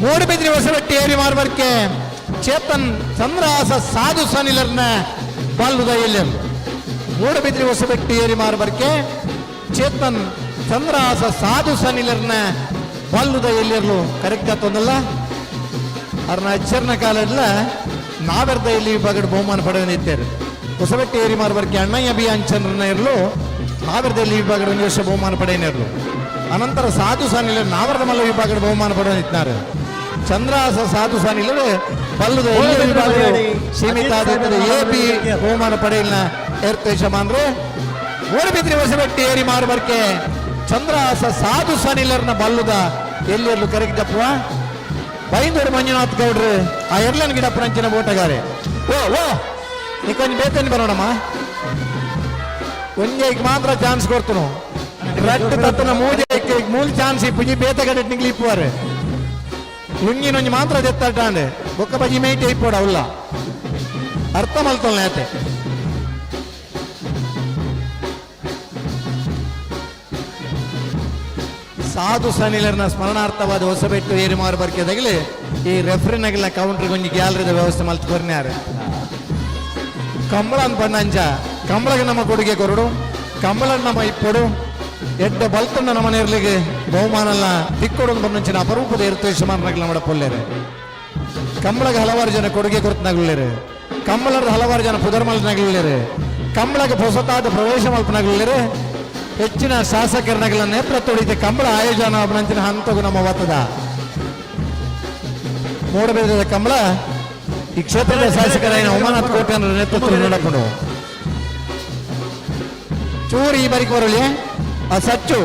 ಮೂಡುಬಿದ್ರಿ ಹೊಸಬೆಟ್ಟಿ ಏರಿ ಮಾರ್ಬರ್ಕೆ ಚೇತನ್ ಚಂದ್ರಹಾಸ ಸಾಧು ಸನಿಲರ್ನ ಬಾಲ್ದ ಎಲ್ಲರು ಮೂಡುಬಿದ್ರಿ ಹೊಸಬೆಟ್ಟಿ ಏರಿ ಮಾರ್ಬರ್ಕೆ ಚೇತನ್ ಚಂದ್ರಹಾಸ ಸಾಧು ಸನಿಲರ್ನ ಬಾಲ್ದ ಎಲ್ಲರು ಕರೆಕ್ಟ್ ಆಗ್ತದಲ್ಲ ಅವ್ರನ್ನ ಎಚ್ಚರನ ಕಾಲಲ್ಲ ನಾವೆರ್ದ ಇಲ್ಲಿ ವಿಭಾಗದ ಬಹುಮಾನ ಪಡೆದಿದ್ದಾರೆ. ಹೊಸಬೆಟ್ಟಿ ಏರಿ ಮಾರ್ಬರ್ಕೆ ಅಣ್ಣಯ್ಯ ಅಭಿಯಾನ್ ಚಂದ್ರನ ಇರಲು ನಾವೆರ್ದ ಇಲ್ಲಿ ವಿಭಾಗದ ಒಂದು ವರ್ಷ ಬಹುಮಾನ ಪಡೆಯನಿರಲು ಅನಂತರ ಸಾಧು ಸಾನಿಲರ್ ನಾವರದ ಮಲ್ಲ ವಿಭಾಗದ ಬಹುಮಾನ ಪಡೆದಿದ್ದಾರೆ. ಚಂದ್ರಹಾಸ ಸಾಧು ಸಾನಿಲರು ಬಲ್ಲದ ಸೀಮಿತ ಎಪಿ ಬಹುಮಾನ ಪಡೆಯಲಿನ ಯಜಮಾನರು ಮೂಡುಬಿದ್ರಿ ಹೊಸಬೆಟ್ಟಿ ಏರಿ ಮಾರ್ಬರ್ಕೆ ಚಂದ್ರಹಾಸ ಸಾಧು ಸಾನಿಲರ್ನ ಬಲ್ಲದ ಎಲ್ಲಿಯರ್ಲು ಕರೆಕ್ಟಪ್ಪ ಬೈಂದೂರು ಮಂಜುನಾಥ್ ಗೌಡ್ರು ಆ ಎರ್ಲನ್ ಗಿಡಪ್ಪ ಅಂಚಿನ ಓಟಗಾರೆ ಓ ನೀ ಕೊಂಚ ಬೇತನಿ ಬರೋಣಮ್ಮ ಒಂಜೆಗೆ ಮಾತ್ರ ಚಾನ್ಸ್ ಕೊಡ್ತನು ರಟ್ಟು ತತ್ತನ ಮೂಲ ಚಾನ್ಸ್ ಪುಜಿ ಬೇತ ಗಡೆ ನಿಗ್ಲಿಪ್ಪುವಾರೆ ಲುಂಗಿನೊಂಜಿ ಮಾತ್ರ ದೆತ್ತಾಂಡೆ ಬೊಕ್ಕ ಬಜಿ ಮೇಯ್ಟ್ ಇಪ್ಪೋಡ ಅವಲ್ಲ ಅರ್ಥ ಮಲ್ತೊಲ್ ನೇತೆ ಸಾಧು ಸನಿಲರ್ನ ಸ್ಮರಣಾರ್ಥವಾದ ಹೊಸಬೆಟ್ಟು ಏರಿ ಮಾರ್ಬರ್ಕೆದಾಗಲಿ ಈ ರೆಫ್ರಿನಾಗಿಲ್ಲ ಕೌಂಟ್ರಿಗೆ ಒಂಜಿ ಗ್ಯಾಲರಿದ ವ್ಯವಸ್ಥೆ ಮಲ್ತು ಬರ್ನ್ಯಾರೆ ಕಂಬಳ ಅಂತ ಬಂದಂಚ ಕಂಬಳಗೆ ನಮ್ಮ ಕೊಡುಗೆ ಕೊರಡು ಕಂಬಳ ನಮ್ಮ ಇಪ್ಪಡು ಎಡ್ಡ ಬಲ್ತನ್ನ ನಮ್ಮ ನೇರ್ಲಿಗೆ ಬಹುಮಾನಲ್ಲ ತಿಕ್ಕೊಡೊಂದು ಬಂದಂಚಿನ ಅಪರೂಪದ ಯಜಮಾನರಾಗಲಿ ನಮ್ಮ ಪೊಲ್ಲೇರೆ ಕಂಬಳಗೆ ಹಲವಾರು ಜನ ಕೊಡುಗೆ ಕೊರತನಾಗಲಿದ್ದಾರೆ. ಕಂಬಳದ ಹಲವಾರು ಜನ ಪುದರ್ಮಲ್ನಾಗಲಿದ್ದಾರೆ. ಕಂಬಳಗೆ ಹೊಸತಾದ ಪ್ರವೇಶ ಮಲ್ಪನಾಗಲಿದ್ದಾರೆ. ಹೆಚ್ಚಿನ ಶಾಸಕರನಾಗಲ ನೇತೃತ್ವ ಹೊಡಿತೆ ಕಂಬಳ ಆಯೋಜನ ನಂಚಿನ ಹಂತಗೂ ನಮ್ಮ ಒತ್ತದ ಮೂಡಬೇದ ಕಂಬಳ ಈ ಕ್ಷೇತ್ರದ ಶಾಸಕರಾಗಿನ ಉಮಾನಾಥ್ ಕೋಟೆ ನೇತೃತ್ವ ನೋಡಕೊಂಡು ಚೂರು ಈ ಬಾರಿ ಕೋರಲಿ ಆ ಸಚ್ಚು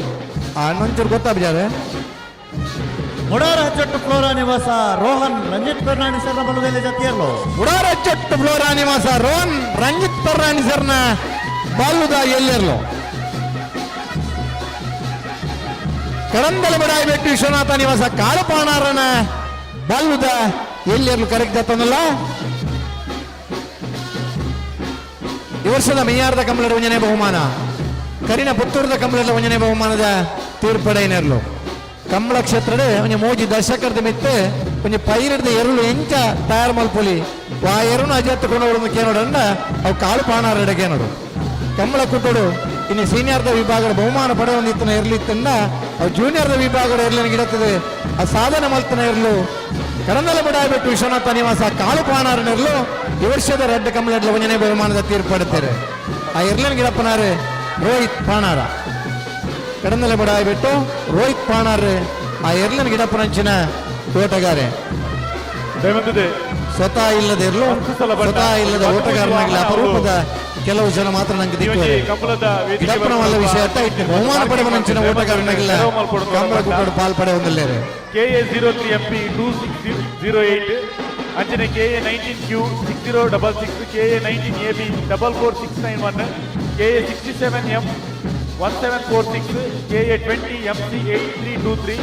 ಆ ಇನ್ನೊಂಚೂರು ಗೊತ್ತಾಗ್ಬಿದ್ದಾರೆ. ಮುಡಾರ ಚೊಟ್ಟು ಫ್ಲೋರಾ ನಿವಾಸ ರೋಹನ್ ರಂಜಿತ್ ಪರ್ನಾಣಿ ಸರ್ನ ಬಲದಲ್ಲಿ ಜೊತೆಯರ್ಲು ಮುಡಾರ ಚೊಟ್ಟು ಫ್ಲೋರಾ ನಿವಾಸ ರೋಹನ್ ರಂಜಿತ್ ಪರ್ನಾಣಿ ಸರ್ನ ಬಾಲುದ ಎಲ್ಲೆರ್ಲು ಕಡಂದಲ ಬಡಾಯಿ ಬೆಟ್ಟು ವಿಶ್ವನಾಥ ನಿವಾಸ ಕಾಳುಪಾಣಾರನ ಬಾಲುದ ಎಲ್ಲೆರ್ಲು ಕರೆಕ್ಟ್ ಆಗ್ತದಲ್ಲ. ಈ ವರ್ಷದ ಮೈಯಾರದ ಕಂಬಳದ ವಂಜನೆ ಬಹುಮಾನ ಕರಿನ ಪುತ್ತೂರದ ಕಂಬಳದ ವಂಜನೆ ಬಹುಮಾನದ ತೀರ್ಪಡೆಯನೇರ್ಲು ಕಂಬಳ ಕ್ಷೇತ್ರದ ಒಂಜಿ ಮೂಜಿ ದಶಕದ ಮಿತ್ತೆ ಒಂಜಿ ಪೈರಿಡ್ದ ಎರಡು ಎಂಚ ತಯಾರು ಮಲ್ಪೊಲಿ ಆ ಎರಡು ಅಜೆತ್ತುಕೊಂಡು ಅವರನ್ನು ಕೇನೋಡಂಡ ಅವು ಕಾಳು ಪಾಣಾರೆಡೆಗೆ ನೋಡು ಕಂಬಳ ಕುಟ್ಟೋಡು ಇನ್ನು ಸೀನಿಯರ್ದ ವಿಭಾಗದ ಬಹುಮಾನ ಪಡೆಯೊಂದಿತ್ತನ ಇರ್ಲಿತ್ತಂದ ಅವು ಜೂನಿಯರ್ದ ವಿಭಾಗದ ಇರ್ಲಿನ ಗಿಡತ್ತದೆ ಆ ಸಾಧನೆ ಮಲ್ತನ ಇರ್ಲು ಕಡಂದಲ ಬಡಾಯ್ಬಿಟ್ಟು ವಿಶ್ವನಾಥ ನಿವಾಸ ಕಾಳು ಪಾಣಾರನಿರ್ಲು ಈ ವರ್ಷದ ರೆಡ್ ಕಂಬಳ ವಂಜನೆ ಬಹುಮಾನದ ತೀರ್ಪಡುತ್ತಾರೆ. ಆ ಇರ್ಲಿನ ಗಿಡಪ್ಪನಾರೆ ರೋಹಿತ್ ಪಾಣಾರ ಕಡಂದಲ ಬಡಾಯ್ಬಿಟ್ಟು ರೋಹಿತ್ ಪಾಣಾರ್ ಆ ಎರ್ಲಿನ ಗಿಡಪ್ಪನಂಚಿನ ತೋಟಗಾರೆ ದಯವಂತದೆ ಸ್ವತಃ ಇಲ್ಲದೆ ಇರಲು ಸ್ವತಃ ಇಲ್ಲದ ಓಟಗಾರನಾಗಲಿ ಅಪರೂಪದ ಕೆಲವು ಜನ ಮಾತ್ರ ನಂಗೆ ದಿಕ್ಕುವರೆ ಇದಪ್ಪನವಲ್ಲ ವಿಷಯ ಅರ್ಥ ಇಟ್ಟು ಬಹುಮಾನ ಪಡೆಯುವಂಚಿನ ಓಟಗಾರನಾಗಿಲ್ಲ ಕಂಬಳ ಕೂಟೋಡು ಪಾಲ್ಪಡೆ ಹೊಂದಲೇರೆ KA 03 MP 2608 ಅಂಚನೆ KA 19Q 6066 KA 19AB 44691 KA 67M 1746 KA 20 MC 8323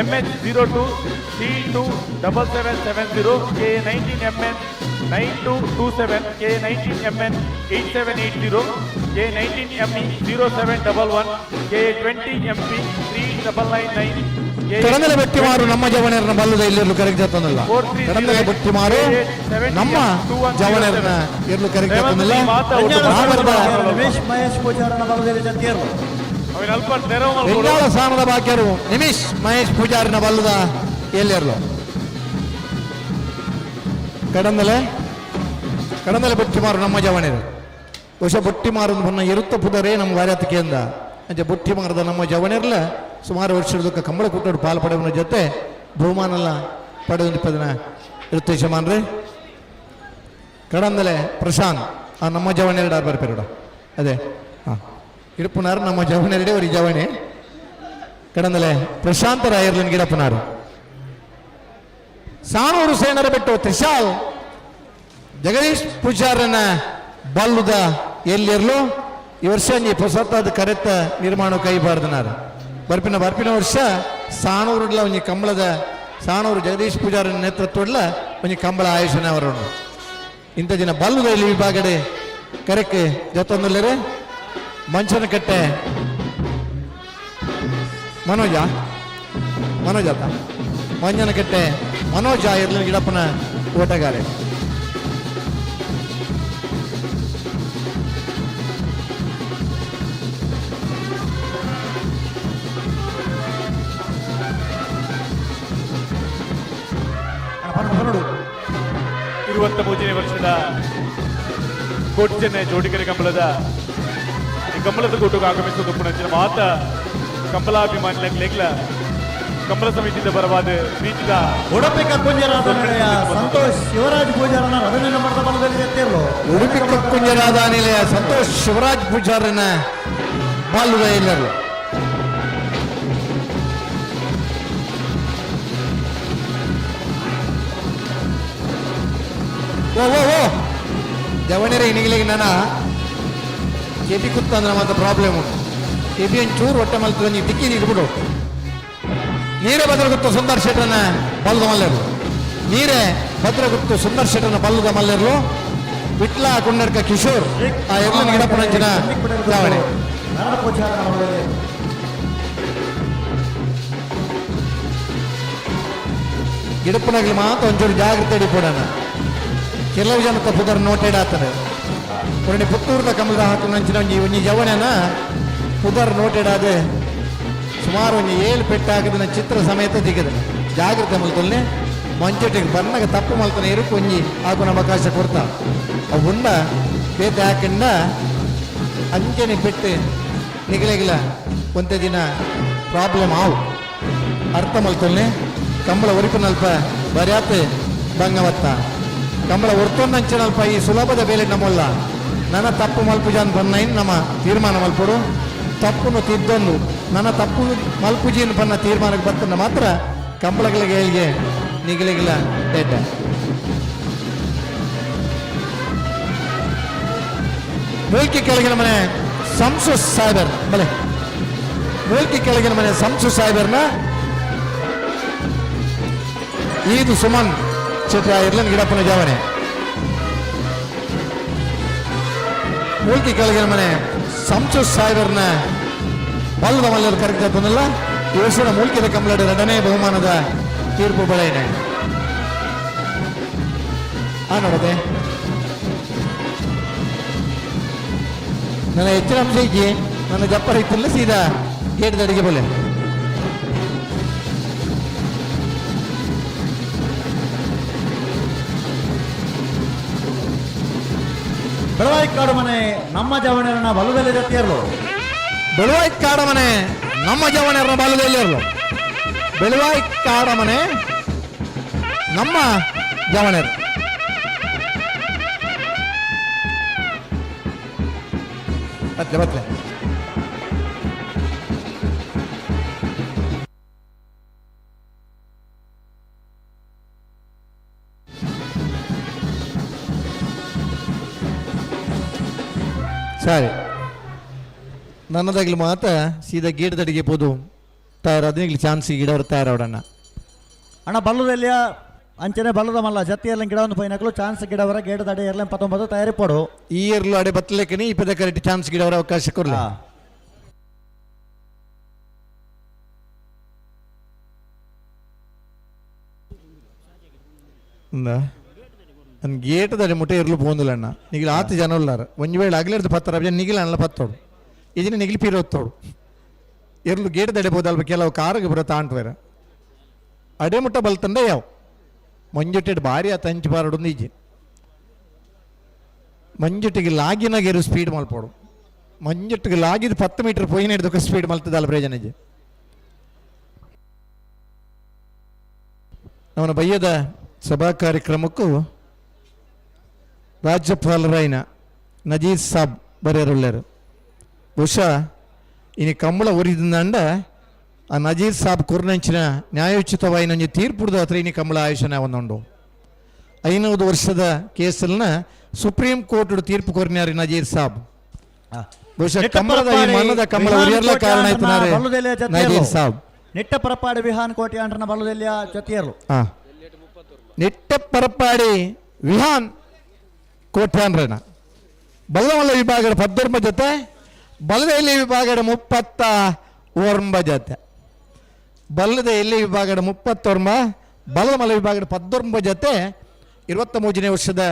MH 02 C2 7770 KA 19MN 9227 KA 19MN 8780 KA 19ME 0711 KA 20MP 3999 Kadandale ಬೆಟ್ಟಿಮಾರು ನಮ್ಮ ಜವನರನ್ನ ಬಲ್ಲದ ಇಲ್ಲಿರ್ಲು ಕರೆಕ್ಟ್ ಜೊತ್ತೊಂದಲ್ಲ ಕಡಂದಲೆ ಬೆಟ್ಟಿಮಾರು ನಮ್ಮ ಜವನರನ್ನ ಇರ್ಲು ಕರೆಕ್ಟ್ ಜೊತ್ತೊಂದಲ್ಲ ರಮೇಶ್ ಮಹೇಶ್ ಪೂಜಾರನ ಬಲದಲ್ಲಿ ಜೊತೆಯರು ಬೆಂಗಾಳ ಸ್ಥಾನದ ಬಾಕ್ಯರು ನಿಮಿಷ್ ಮಹೇಶ್ ಪೂಜಾರಿನ ಬಲ್ಲದ ಎಲ್ಲಿರ್ಲು ಕಡಂದಲೆ ಬೆಟ್ಟಿಮಾರು ನಮ್ಮ ಜವನರು ಹೊಸ ಬೊಟ್ಟಿಮಾರು ಬನ್ನ ಇರುತ್ತ ಪುದರೇ ನಮ್ಮ ವಾರ್ಯಾತಿಕೆಯಿಂದ ಅಂಚೆ ಬೊಟ್ಟಿಮಾರದ ನಮ್ಮ ಜವನರ್ಲ ಸುಮಾರು ವರ್ಷದ ಕಂಬಳ ಕೂಟೋಡು ಪಾಲು ಪಡೆಯವನ ಜೊತೆ ಬಹುಮಾನೆಲ್ಲ ಪಡೆದಿನ ಇರುತ್ತೆ ಶಮಾನ್ರಿ ಕಡಂದಲೆ ಪ್ರಶಾಂತ್ ಆ ನಮ್ಮ ಜವನೆರಡು ಬರ್ಪೇರಡ ಅದೇ ಹಾಂ ಇಡಪುನಾರು ನಮ್ಮ ಜವನೆರಡೆ ಅವರಿಗೆ ಜವಣೆ ಕಡಂದಲೆ ಪ್ರಶಾಂತ ರಾಯರ್ಲಿನ ಗಿಡಪುನಾರು ಸಾನೂರು ಸೇನರ ಬಿಟ್ಟು ತ್ರಿಶಾಲ್ ಜಗದೀಶ್ ಪೂಜಾರನ ಬಲ್ಲುದ ಎಲ್ಲಿರ್ಲು ಈ ವರ್ಷ ಹೊಸತಾದ ಕರೆತ ನಿರ್ಮಾಣ ಕೈಬಾರ್ದನಾರು ಬರ್ಪಿನ ವರ್ಷ ಸಾನೂರುಡ್ಲ ಒಂಜಿ ಕಂಬಳದ ಸಾನೂರು ಜಗದೀಶ್ ಪೂಜಾರನ ನೇತೃತ್ವಡ್ಲ ಒಂಜಿ ಕಂಬಳ ಆಯೋಜನೆ ಅವರನ್ನು ಇಂಥ ದಿನ ಬಲ್ಲುದ ಇಲ್ಲಿ ವಿಭಾಗಡೆ ಕರೆಕ್ಕೆ ಜೊತ್ತೊಂದಲ್ಲರೆ ಮಂಚನ ಕಟ್ಟೆ ಮನೋಜ ಮಂಜನ ಕಟ್ಟೆ ಮನೋಜ ಇರ್ಲಿ ಗಿಡಪ್ಪನ ಓಟಗಾರೆ ಮೂರನೇ ವರ್ಷದ ಕೋಟಿ ಚೆನ್ನೈ ಜೋಡಿಕೆರೆ ಕಂಬಳದ ಈ ಕಂಬಳದ ಕೂಟಕ್ಕೆ ಆಗಮಿಸುವುದು ಪುನಂಚಿನ ಮಾತ ಕಂಬಲಾಭಿಮಾನಿಗಳ ಕಂಬಳ ಸಮಿತಿಯಿಂದ ಬರವಾದ ಪ್ರೀತಿದ ಉಡುಪಿ ಕಕ್ಕುಂಜರಾದ ನಿಲಯ ಸಂತೋಷ್ ಶಿವರಾಜ್ ಪೂಜಾರನ ರವೀಂದ್ರ ಮಠದ ಬಲದಲ್ಲಿ ಎತ್ತಿರಲು ಉಡುಪಿ ಕಕ್ಕುಂಜರಾದ ನಿಲಯ ಸಂತೋಷ್ ಶಿವರಾಜ್ ಪೂಜಾರನ ಬಾಲ್ಯದ ಎಲ್ಲರು ಓ ಜವನರೇ ನಿಗಲಿಗೆ ನನ್ನ ಕೆಪಿ ಕೂತ್ಕೊಂಡ್ರೆ ಮಾತ್ರ ಪ್ರಾಬ್ಲಮ್ ಉಂಟು ಕೆಪಿ ಒಂಚೂರು ಹೊಟ್ಟೆ ಮಲ್ತದ ನೀವು ಟಿಕ್ಕಿ ಇಟ್ಬಿಡು ನೀರೇ ಭದ್ರಗುತ್ತು ಸುಂದರ್ ಶೆಟ್ಟರನ್ನ ಬಲ್ಲದ ಮಲ್ಲೆರು ನೀರೇ ಭದ್ರಗುತ್ತು ಸುಂದರ್ ಶೆಟ್ಟರನ್ನ ಬಲ್ಲದ ಮಲ್ಲೆರು ವಿಟ್ಲ ಕುಂಡರ್ಕ ಕಿಶೋರ್ ಆ ಎರ್ಲಿನ ಗಿಡಪುಣಂಚಿನ ದಾವಣೆ ಗಿಡಪುಣಗ್ಲಿ ಮಾತ್ರ ಒಂಚೂರು ಜಾಗ್ರತೆ ಹಿಡಿಪೋಡಣ ಕೆಲವು ಜನ ತಪ್ಪುದಾರ ನೋಟೆಡ್ ಆಗ್ತಾರೆ ಕೊರಡಿ ಪುತ್ತೂರದ ಕಮಲದ ಹಾಕು ನಂಚಿನ ಒಂಜಿ ಜವನನ ಪುದರ್ ನೋಟೆಡ್ ಆದ ಸುಮಾರು ಒಂದು 7 ಪೆಟ್ಟು ಹಾಕಿದ ಚಿತ್ರ ಸಮೇತ ದಿಗದ ಜಾಗ್ರತೆ ಮಲ್ತೊಲ್ಲೆ ಮಂಚಟಿಗೆ ಬನ್ನಾಗ ತಪ್ಪು ಮಲ್ತಾನೆ ಇರು ಕೊಂಜಿ ಹಾಕು ಅವಕಾಶ ಕೊಡ್ತಾ ಅವುಂಡ ಬೇತೆ ಹಾಕಿಂದ ಅಂಚೆನೆ ಪೆಟ್ಟು ನಿಗಲೆಗಿಲ್ಲ ಒಂದೇ ದಿನ ಪ್ರಾಬ್ಲಮ್ ಆವು ಅರ್ಥ ಮಲ್ತೊಲ್ಲೆ ಕಂಬಳ ಒರಿಪಿನಲ್ಪ ಬರ್ಯಾತ ಬಂಗವತ್ತ ಕಂಬಳ ಹೊರ್ತೊಂದಂಚಿನಲ್ಪ ಈ ಸುಲಭದ ಬೇಲೆ ನಮ್ಮಲ್ಲ ನನ್ನ ತಪ್ಪು ಮಲ್ಪುಜಾನ್ ಬನ್ನ ನಮ್ಮ ತೀರ್ಮಾನ ಮಲ್ಪಡು ತಪ್ಪನ್ನು ತಿದ್ದೊಂದು ನನ್ನ ತಪ್ಪು ಮಲ್ಪುಜಿನ ಬನ್ನ ತೀರ್ಮಾನಕ್ಕೆ ಬರ್ತನ ಮಾತ್ರ ಕಂಬಳಗಳಿಗೆ ಹೇಳಿಗೆ ನಿಗಲಿಗಿಲ್ಲ ಡೇಟ ಮೂಲ್ಕಿ ಕೆಳಗಿನ ಮನೆ ಸಂಸು ಸಾಹೇಬರ್ ಬಲೆ ಮೂಲ್ಕಿ ಕೆಳಗಿನ ಮನೆ ಸಂಸು ಸಾಹೇಬರ್ನ ಈದು ಸುಮನ್ ಚಿತ್ರ ಇರ್ಲನ್ ಗಿಡಪ್ಪನ ಜಾವನೆ ಮೂಲ್ಕಿ ಕೆಳಗಿನ ಮನೆ ಸಂಸು ಸಾಹೇಬರ್ನ ಬಲ್ಲದ ಮಲ್ಲರು ಕರೆಕ್ಟ್ ಬಂದಲ್ಲ ಈ ವರ್ಷದ ಮೂಲ್ಕಿದ ಕಂಬಳದ 2ನೇ ಬಹುಮಾನದ ತೀರ್ಪು ಬೆಳೆಯನೆ ನೋಡದೆ ನನ್ನ ಹೆಚ್ಚಿನ ಅಂಶ ಇದ್ದಿ ನನ್ನ ಜಪ್ಪರ ಇತ್ತಿಲ್ಲ ಸೀದಾ ಗೇಟ್ ದಡಿಗೆ ಬೋಲೆ ಬೆಳವಾಯಿ ಕಾಡು ಮನೆ ನಮ್ಮ ಜವನರನ್ನ ಬಲದಲ್ಲಿ ಜೊತೆಯರ್ಲು ಬೆಳವಾಯಿ ಕಾಡ ಮನೆ ನಮ್ಮ ಜವನರನ್ನ ಬಲದಲ್ಲಿ ಇರಲು ಬೆಳವಾಯಿ ಕಾಡ ಮನೆ ನಮ್ಮ ಜವನರು ಬತ್ಲೆ ಬತ್ಲೆ ಸರಿ ನನ್ನದಾಗ್ಲಿ ಮಾತ ಸೀದಾ ಗೇಟ್ ದಡಿಗೆ ಪೋದು ತಯಾರು ಅದಕ್ಕೆ ಚಾನ್ಸ್ ಗಿಡವರು ತಯಾರವಡಣ್ಣ ಅಣ್ಣ ಬಲ್ಲುದಲ್ಲಿಯ ಅಂಚನೆ ಬಲ್ಲದ ಮಲ್ಲ ಜತ್ತಿ ಎಲ್ಲ ಗಿಡ ಒಂದು ಪೈನಕಲು ಚಾನ್ಸ್ ಗಿಡವರ ಗೇಟ್ ದಡೆ ಇರಲಿ 19 ತಯಾರಿ ಪಡು ಈ ಇರ್ಲು ಅಡೆ ಬತ್ತಲೆಕ್ಕನಿ ಈ ಪದ ಕರೆಕ್ಟ್ ಚಾನ್ಸ್ ಗಿಡವರ ಅವಕಾಶ ಕೊಡ್ಲ ನನ್ನ ಗೇಟ್ ದಡೆ ಮುಟ್ಟೆ ಇರ್ಲು ಪೋಂದಿಲ್ಲ ಅಣ್ಣ ನಿಗಿಲ 10 ಜನ ಉಳ್ಳಾರ ಒಂದು ವೇಳೆ ಆಗ್ಲಿರ್ದು 10 ಜನ ನಿಗಿಲ ಅಣ್ಣ 10 ಇದನ್ನ ನಿಗಿಲಿ ಪೀರೋತ್ತೋಡು ಇರ್ಲು ಗೇಟ್ ದಡೆ ಬೋದಲ್ವ ಕೆಲವು ಕಾರಿಗೆ ಬರುತ್ತೆ ಆಂಟ್ವೇರ ಅಡೆ ಮುಟ್ಟ ಬಲ್ತಂಡೆ ಯಾವ ಮಂಜುಟ್ಟಿಟ್ಟು ಭಾರಿ ಆತ ಹಂಚು ಬಾರಡು ಈಜಿ ಮಂಜುಟ್ಟಿಗೆ ಲಾಗಿನಾಗೇರು ಸ್ಪೀಡ್ ಮಲ್ಪೋಡು ಮಂಜುಟ್ಟಿಗೆ ಲಾಗಿದ್ದು 10 ಮೀಟರ್ ಪೊಯ್ನ ಹಿಡಿದಕ್ಕೆ ಸ್ಪೀಡ್ ಮಲ್ತದಲ್ಲ ಪ್ರಯೋಜನಜಿ ಅವನ ಬಯ್ಯದ ಸಭಾ ಕಾರ್ಯಕ್ರಮಕ್ಕೂ ರಾಜ್ಯಪಾಲರಾಯಿನ ನಜೀರ್ ಸಾಬ್ ಬರೆಯರುಳ್ಳರು ಬಹುಶಃ ಇನ್ನು ಕಂಬಳ ಒರಿದಂಡ ಆ ನಜೀರ್ ಸಾಬ್ ಕೊರ್ನಂಚಿನ ನ್ಯಾಯೋಚಿತವಾಯಿನ ಒಂಜಿ ತೀರ್ಪುಡ್ದ ಹತ್ರ ಇನ್ನು ಕಂಬಳ ಆಯೋಜನೆ ಒಂದುಂಡು 500 ವರ್ಷದ ಕೇಸಲ್ನ ಸುಪ್ರೀಂ ಕೋರ್ಟ್ ತೀರ್ಪು ಕೊರ್ನ್ಯಾರಿ ನಜೀರ್ ಸಾಬ್ ಬಹುಶಃ ಕಂಬಳದ ಈ ಮನದ ಕಂಬಳ ಒರಿಯರ್ಲ ಕಾರಣ ಆಯ್ತನಾರೆ ನಜೀರ್ ಸಾಬ್ ನೆಟ್ಟ ಪರಪಾಡಿ ವಿಹಾನ್ ಕೋಟೆ ಅಂಟ್ರನ ಬಲ್ಲುದಲ್ಲಿಯ ಜೊತೆಯರ್ಲು ನೆಟ್ಟ ಪರಪಾಡಿ ವಿಹಾನ್ ಕೋಟೆ ಅಂದ್ರನ ಬಲ್ಲಮಲ್ಲ ವಿಭಾಗದ 19 ಜೊತೆ ಬಲ್ಲದ ವಿಭಾಗದ 39 ಜೊತೆ ಬಲ್ಲದ ಎಲ್ಲಿ ವಿಭಾಗದ 39 ಬಲ್ಲಮಲ್ಲ ವಿಭಾಗದ 19 ಜೊತೆ 23ನೇ ವರ್ಷದ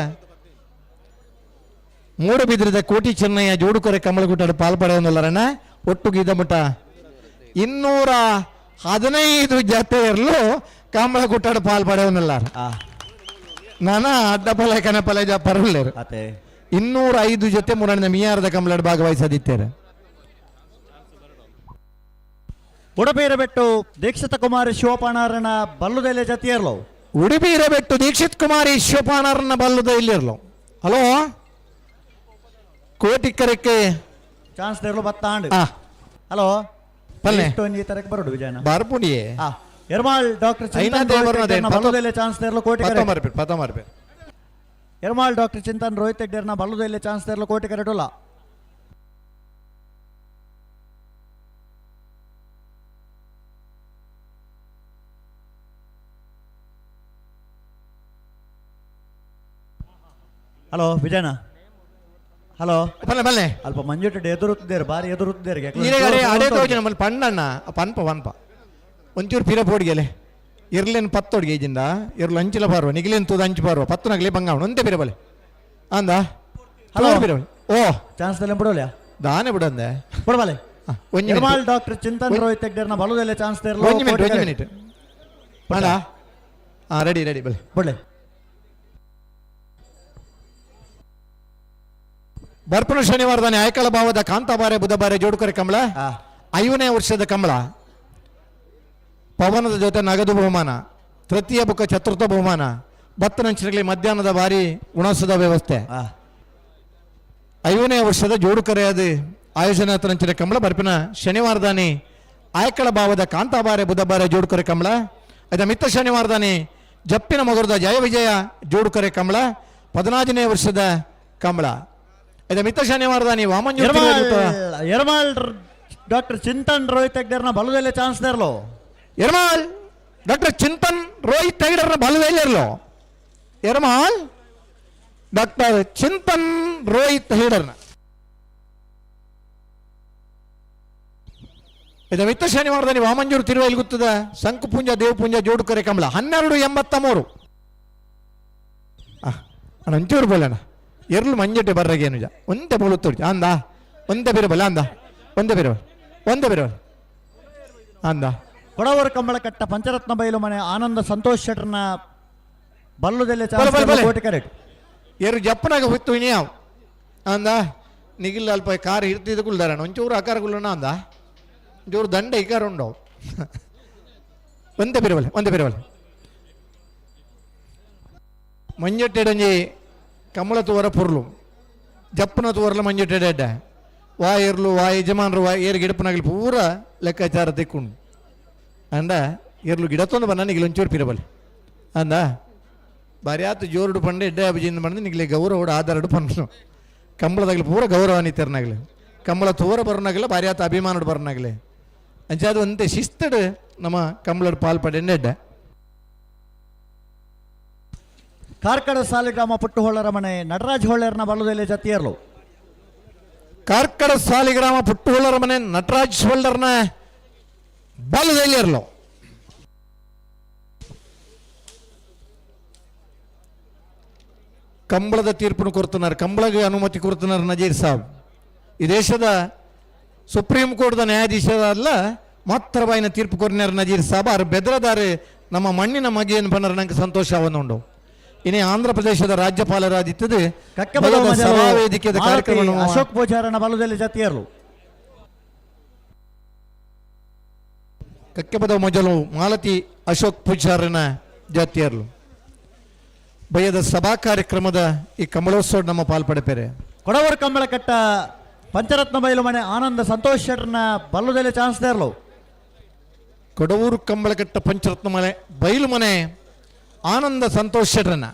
ಮೂಡಬಿದ್ರದ ಕೋಟಿ ಚೆನ್ನಯ್ಯ ಜೋಡುಕೊರೆ ಕಮಲಗುಟ್ಟಡ ಪಾಲ್ಪಡೆಯೊಂದಲ್ಲರನ್ನ ಒಟ್ಟುಗಿದ ಮುಟ 215 ಜೊತೆಯರ್ಲು ಕಮಲಗುಟ್ಟಡ ಪಾಲ್ಪಡೆಯೊಂದಲ್ಲಾರ ನಾನ ಅಡ್ಡಪಲ ಕನಪಲ ಪರವಲ್ಲೇರು 205 ಜೊತೆ ಮೂರನೇ ಮಿಯಾರದ ಕಮಲಡ ಭಾಗವಹಿಸದಿತ್ತೇರೆ ಉಡುಪಿ ಇರಬೆಟ್ಟು ದೀಕ್ಷಿತ ಕುಮಾರಿ ಶಿವಪಾಣಾರನ ಬಲ್ಲುದೆಲೆ ಜೊತೆಯರ್ಲು ಉಡುಪಿ ಇರಬೆಟ್ಟು ದೀಕ್ಷಿತ್ ಕುಮಾರಿ ಶಿವಪಾಣಾರನ ಬಲ್ಲುದ ಇಲ್ಲಿರ್ಲು ಹಲೋ ಕೋಟಿಕರಕ್ಕೆ ಚಾನ್ಸ್ ತೆರಲು ಬತ್ತಾಂಡು ಹಲೋ ಪಲ್ಲೆ ಈ ತರಕ್ಕೆ ಬರೋಡು ವಿಜಯನ ಬಾರ್ಪುಣಿಯೇ ಎರ್ಮಾಳ್ ಡಾಕ್ಟರ್ ಬಲ್ಲುದೆಲೆ ಚಾನ್ಸ್ ತೆರಲು ಕೋಟಿ ಎರ್ಮಾಳ್ ಡಾಕ್ಟರ್ ಚಿಂತನ್ ರೋಹಿತ್ ಹೆಗ್ಡೇರ್ನ ಬಲ್ಲುದೆಲೆ ಚಾನ್ಸ್ ತೆರಲು ಕೋಟಿ ಕರೆಟುಲ್ಲ ಹಲೋ ವಿಜಯನ ಹಲೋ ಬಲ್ಲೆ ಅಲ್ಪ ಮಂಜುಟ್ಟು ಎದುರುತ್ತಿದ್ದೇರು ಬಾರಿ ಎದುರುತ್ತಿದ್ದೇರು ನಮ್ಮಲ್ಲಿ ಪಣ್ಣಣ್ಣ ಪನ್ಪ ಪನ್ಪ ಒಂಚೂರು ಪಿರ ಪೋಡಿಗೆಲೆ ಇರ್ಲೇನು 10 ಒಡಿಗೆ ಇಜಿಂದ ಇರ್ಲು ಅಂಚಿಲ ಪಾರ್ವ ನಿಗಿಲೇನು ತೂದ ಅಂಚು ಪಾರ್ವ 10 ನಗಲಿ ಬಂಗಾವಣ ಒಂದೇ ಪಿರ ಬಲೆ ಅಂದ ಹಲೋ ಪಿರ ಓ ಚಾನ್ಸ್ ತೆಲ್ಲ ಬಿಡೋಲ್ಯಾ ದಾನೆ ಬಿಡಂದೆ ಬಿಡಬಲೆ ಎರ್ಮಾಳ್ ಡಾಕ್ಟರ್ ಚಿಂತನ್ ರೋಹಿತ್ ಹೆಗ್ಡೇರ್ನ ಬಲ್ಲುದೆಲೆ ಚಾನ್ಸ್ ತೆರಲು 1 ಮಿನಿಟ್ ಅಣ್ಣ ರೆಡಿ ಬಲೆ ಬಿಡ್ಲೆ ಬರ್ಪಣ ಶನಿವಾರದಾನೆ ಆಯ್ಕಳ ಭಾವದ ಕಾಂತಾಬಾರೆ ಬುಧಬಾರೆ ಜೋಡುಕರೆ ಕಮಲ 5ನೇ ವರ್ಷದ ಕಮಲ ಪವನದ ಜೊತೆ ನಗದು ಬಹುಮಾನ ತೃತೀಯ ಬುಕ್ಕ ಚತುರ್ಥ ಬಹುಮಾನ ಬತ್ತನಂಚಿನಲ್ಲಿ ಮಧ್ಯಾಹ್ನದ ಬಾರಿ ಉಣಸದ ವ್ಯವಸ್ಥೆ 5ನೇ ವರ್ಷದ ಜೋಡುಕರೆಯಾದ ಆಯೋಜನಾ ತರಂಚಿನ ಕಮಲ ಬರ್ಪಿನ ಶನಿವಾರದಾನೆ ಆಯ್ಕಳ ಭಾವದ ಕಾಂತಾಬಾರೆ ಬುಧಬಾರೆ ಜೋಡುಕರೆ ಕಮಲ ಅದ ಮಿತ್ತ ಶನಿವಾರದಾನೆ ಜಪ್ಪಿನ ಮೊಗರದ ಜಯ ವಿಜಯ ಜೋಡುಕರೆ ಕಮಲ 14ನೇ ವರ್ಷದ ಕಮಲ ಇದು ಮಿತ್ತ ಶನಿವಾರದಾನಿ ವಾಮಂಜು ಎರ್ಮಾಳ್ ಡಾಕ್ಟರ್ ಚಿಂತನ್ ರೋಹಿತ್ ಹೆಗ್ಡೇರ್ನ ಬಲ್ಲುದೆಲೆ ಚಾನ್ಸ್ ತೆರಲು ಎರ್ಮಾಳ್ ಡಾಕ್ಟರ್ ಚಿಂತನ್ ರೋಹಿತ್ ಹೆಗ್ಡೇರ್ನ ಬಲ್ಲುದೆಲೆ ಇರಲು ಎರ್ಮಾಳ್ ಡಾಕ್ಟರ್ ಚಿಂತನ್ ರೋಹಿತ್ ಹೆಗ್ಡೇರ್ನ ಇದು ಮಿತ್ತ ಶನಿವಾರದಾನಿ ವಾಮಂಜೂರು ತಿರುವಲ್ಲಿ ಗೊತ್ತದ ಸಂಕುಪುಂಜ ದೇವಪುಂಜ ಜೋಡುಕರೆ ಕಮಲ 12:83 ಒಂಚೂರು ಬೋಲಣ್ಣ ಎರ್ಲು ಮಂಜಟ್ಟೆ ಬರ್ರಗೇನುಜ ಒಂದೇ ಬೋಳುತ್ತೋಡಿ ಅಂದ ಒಂದೇ ಬಿರಬಲ್ಲ ಅಂದ ಒಂದೇ ಬಿರಬಲ್ ಅಂದ ಕೊಡವರ ಕಂಬಳ ಕಟ್ಟ ಪಂಚರತ್ನ ಬಯಲು ಮನೆ ಆನಂದ ಸಂತೋಷ್ ಶೆಟ್ರನ ಬಲ್ಲುದೆಲೆ ಕೋಟಿ ಕರೆಕ್ಟ್ ಎರು ಜಪ್ಪನಾಗ ಹೊತ್ತು ಇನ್ಯಾವ್ ಅಂದ ನಿಗಿಲ್ಲ ಅಲ್ಪ ಕಾರ್ ಹಿಡ್ತಿದ್ದು ಕುಲ್ದಾರಣ ಒಂಚೂರು ಆಕಾರ ಕುಲ್ಲಣ ಅಂದ ಒಂಚೂರು ದಂಡ ಇಕಾರ ಉಂಡವು ಒಂದೇ ಬಿರಬಲ್ ಮಂಜಟ್ಟೆಡಂಜಿ ಕಮಲ ತೋರ ಪುರ್ಲು ಜಪ್ಪನ ತೋರಲ ಮಂಜುಟ್ಟೆಡ ವಾ ಇರ್ಲು ವಾ ಯಜಮಾನರು ವಾ ಏರು ಗಿಡಪನಾಗಲಿ ಪೂರ ಲೆಕ್ಕಾಚಾರ ತೆಕ್ಕೊಂಡು ಅಂದ ಇರ್ಲು ಗಿಡತ್ತೊಂದು ಬನ್ನ ನಿಗಲಿ ಒಂಚೂರು ಪಿರಬಲ್ಲಿ ಅಂದ ಬಾರಿ ಆತು ಜೋರುಡು ಪಂಡೆ ಎಡ್ಡೆ ಅಭಿಜಿಂದ ಬಂದು ನಿಗಲಿ ಗೌರವ ಆಧಾರಡು ಪಂಡು ಕಂಬಳದಾಗಲಿ ಪೂರ ಗೌರವ ನಿತ್ತರ್ನಾಗಲಿ ಕಂಬಳ ತೋರ ಬರೋನಾಗಲ್ಲ ಬಾರಿ ಆತ ಅಭಿಮಾನಡು ಬರೋನಾಗಲಿ ಅಂಚಾದು ಅಂತೆ ಶಿಸ್ತಡು ನಮ್ಮ ಕಂಬಳಡು ಪಾಲ್ಪಡೆ ಎಡ್ಡ ಕಾರ್ಕಳ ಸಾಲಿಗ್ರಾಮ ಪುಟ್ಟುಹೊಳ್ಳರ ಮನೆ ನಟರಾಜ್ ಹೊಳ್ಳೆರ್ನ ಬಲ್ಲದಲ್ಲಿ ಜತಿಯರ್ಲು ಕಾರ್ಕಳ ಸಾಲಿಗ್ರಾಮ ಪುಟ್ಟುಹೊಳ್ಳರ ಮನೆ ನಟರಾಜ್ ಹೊಳ್ಳರ್ನ ಬಲ್ಲದಲ್ಲಿ ಇರಲು ಕಂಬಳದ ತೀರ್ಪನ್ನು ಕೊಡ್తున్నారు ಕಂಬಳಗೆ ಅನುಮತಿ ಕೊಡ್తున్నారు ನಜೀರ್ ಸಾಬ್ ಈ ದೇಶದ ಸುಪ್ರೀಂ ಕೋರ್ಟ್ದ ನ್ಯಾಯಾಧೀಶರಲ್ಲ ಮಾತ್ರವಾಯಿನ ತೀರ್ಪು ಕೊರಿನಾರು ನಜೀರ್ ಸಾಬ್ ಅವ್ರು ಬೆದರದಾರೆ ನಮ್ಮ ಮಣ್ಣಿನ ಮಗೆಯನ್ನು ಬಂದರೆ ನಂಗೆ ಸಂತೋಷ ಅವನುಂಡು ಇನ್ನು ಆಂಧ್ರ ಪ್ರದೇಶದ ರಾಜ್ಯಪಾಲರಾದಿತ್ತದು ವೇದಿಕೆಯ ಕಾರ್ಯಕ್ರಮ ಅಶೋಕ್ ಪೂಜಾರನ ಬಲದಲ್ಲಿ ಜತಿಯರ್ಲು ಕಕ್ಕೆಬದ ಮೊದಲು ಮಾಲತಿ ಅಶೋಕ್ ಪೂಜಾರನ ಜಾತಿಯರ್ಲು ಭಯದ ಸಭಾ ಕಾರ್ಯಕ್ರಮದ ಈ ಕಂಬಳೋತ್ಸವ ನಮ್ಮ ಪಾಲ್ಪಡಪೇರೆ ಕೊಡವರ ಕಂಬಳ ಕಟ್ಟ ಪಂಚರತ್ನ ಬಯಲು ಮನೆ ಆನಂದ ಸಂತೋಷ್ ಶೆಟ್ಟರ್ನ ಬಲ್ಲದಲ್ಲಿ ಚಾನ್ಸ್ ದೇರ್ಲು ಕೊಡವೂರು ಕಂಬಳಕಟ್ಟ ಪಂಚರತ್ನ ಮನೆ ಬಯಲು ಮನೆ ಆನಂದ ಸಂತೋಷ್ ಶೆಟ್ಟರನ್ನ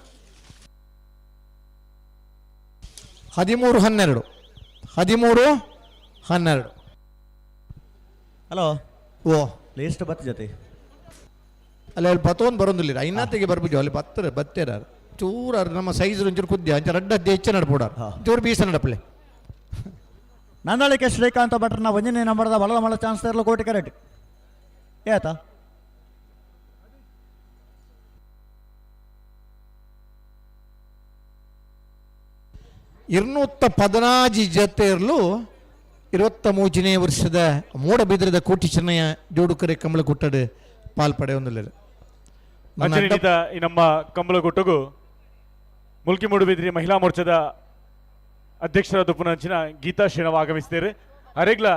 13-12 ಹಲೋ ಓ ಲೇಸ್ಟ್ ಬತ್ ಜೊತೆ ಅಲ್ಲಿ ಅಲ್ಲಿ ಪತ್ತೊಂದು ಬರೋದಿಲ್ಲ ಐನಾತಿಗೆ ಬರ್ಬೋದು ಅಲ್ಲಿ ಬತ್ತೇರ ಚೂರ ನಮ್ಮ ಸೈಜ್ ಒಂಚೂರು ಕುದ್ಯ ಅಂಚ ರಡ್ಡ ಹೆಚ್ಚು ನಡ್ಬೋಡಾರ ಚೂರು ಬೀಸ ನಡಪಲೆ ನಂದಾಳಿಕೆ ಶ್ರೀಕಾಂತ ಭಟ್ರನ ಒಂಜನೇ ನಂಬರ್ದ ಬಲದ ಮಳ ಚಾನ್ಸ್ ತರಲು ಕೋಟಿ ಕರೆಕ್ಟ್ ಏತಾ 214 ಜತೆಯರ್ಲು 23ನೇ ವರ್ಷದ ಮೂಡಬಿದ್ರದ ಕೋಟಿ ಚೆನ್ನಯ್ಯ ಜೋಡುಕರೆ ಕಂಬಳಗುಟ್ಟಡು ಪಾಲ್ಪಡೆ ಒಂದಿಲ್ಲ ಅಚ್ಚರಿನಿತ ಈ ನಮ್ಮ ಕಂಬಳಗುಟ್ಟಗೂ ಮುಲ್ಕಿ ಮೂಡುಬಿದ್ರಿ ಮಹಿಳಾ ಮೋರ್ಚಾದ ಅಧ್ಯಕ್ಷರಾದ ಪುನಂಚಿನ ಗೀತಾ ಶ್ರೀನವ ಆಗಮಿಸಿದ್ದಾರೆ ಅರೆಗ್ಲ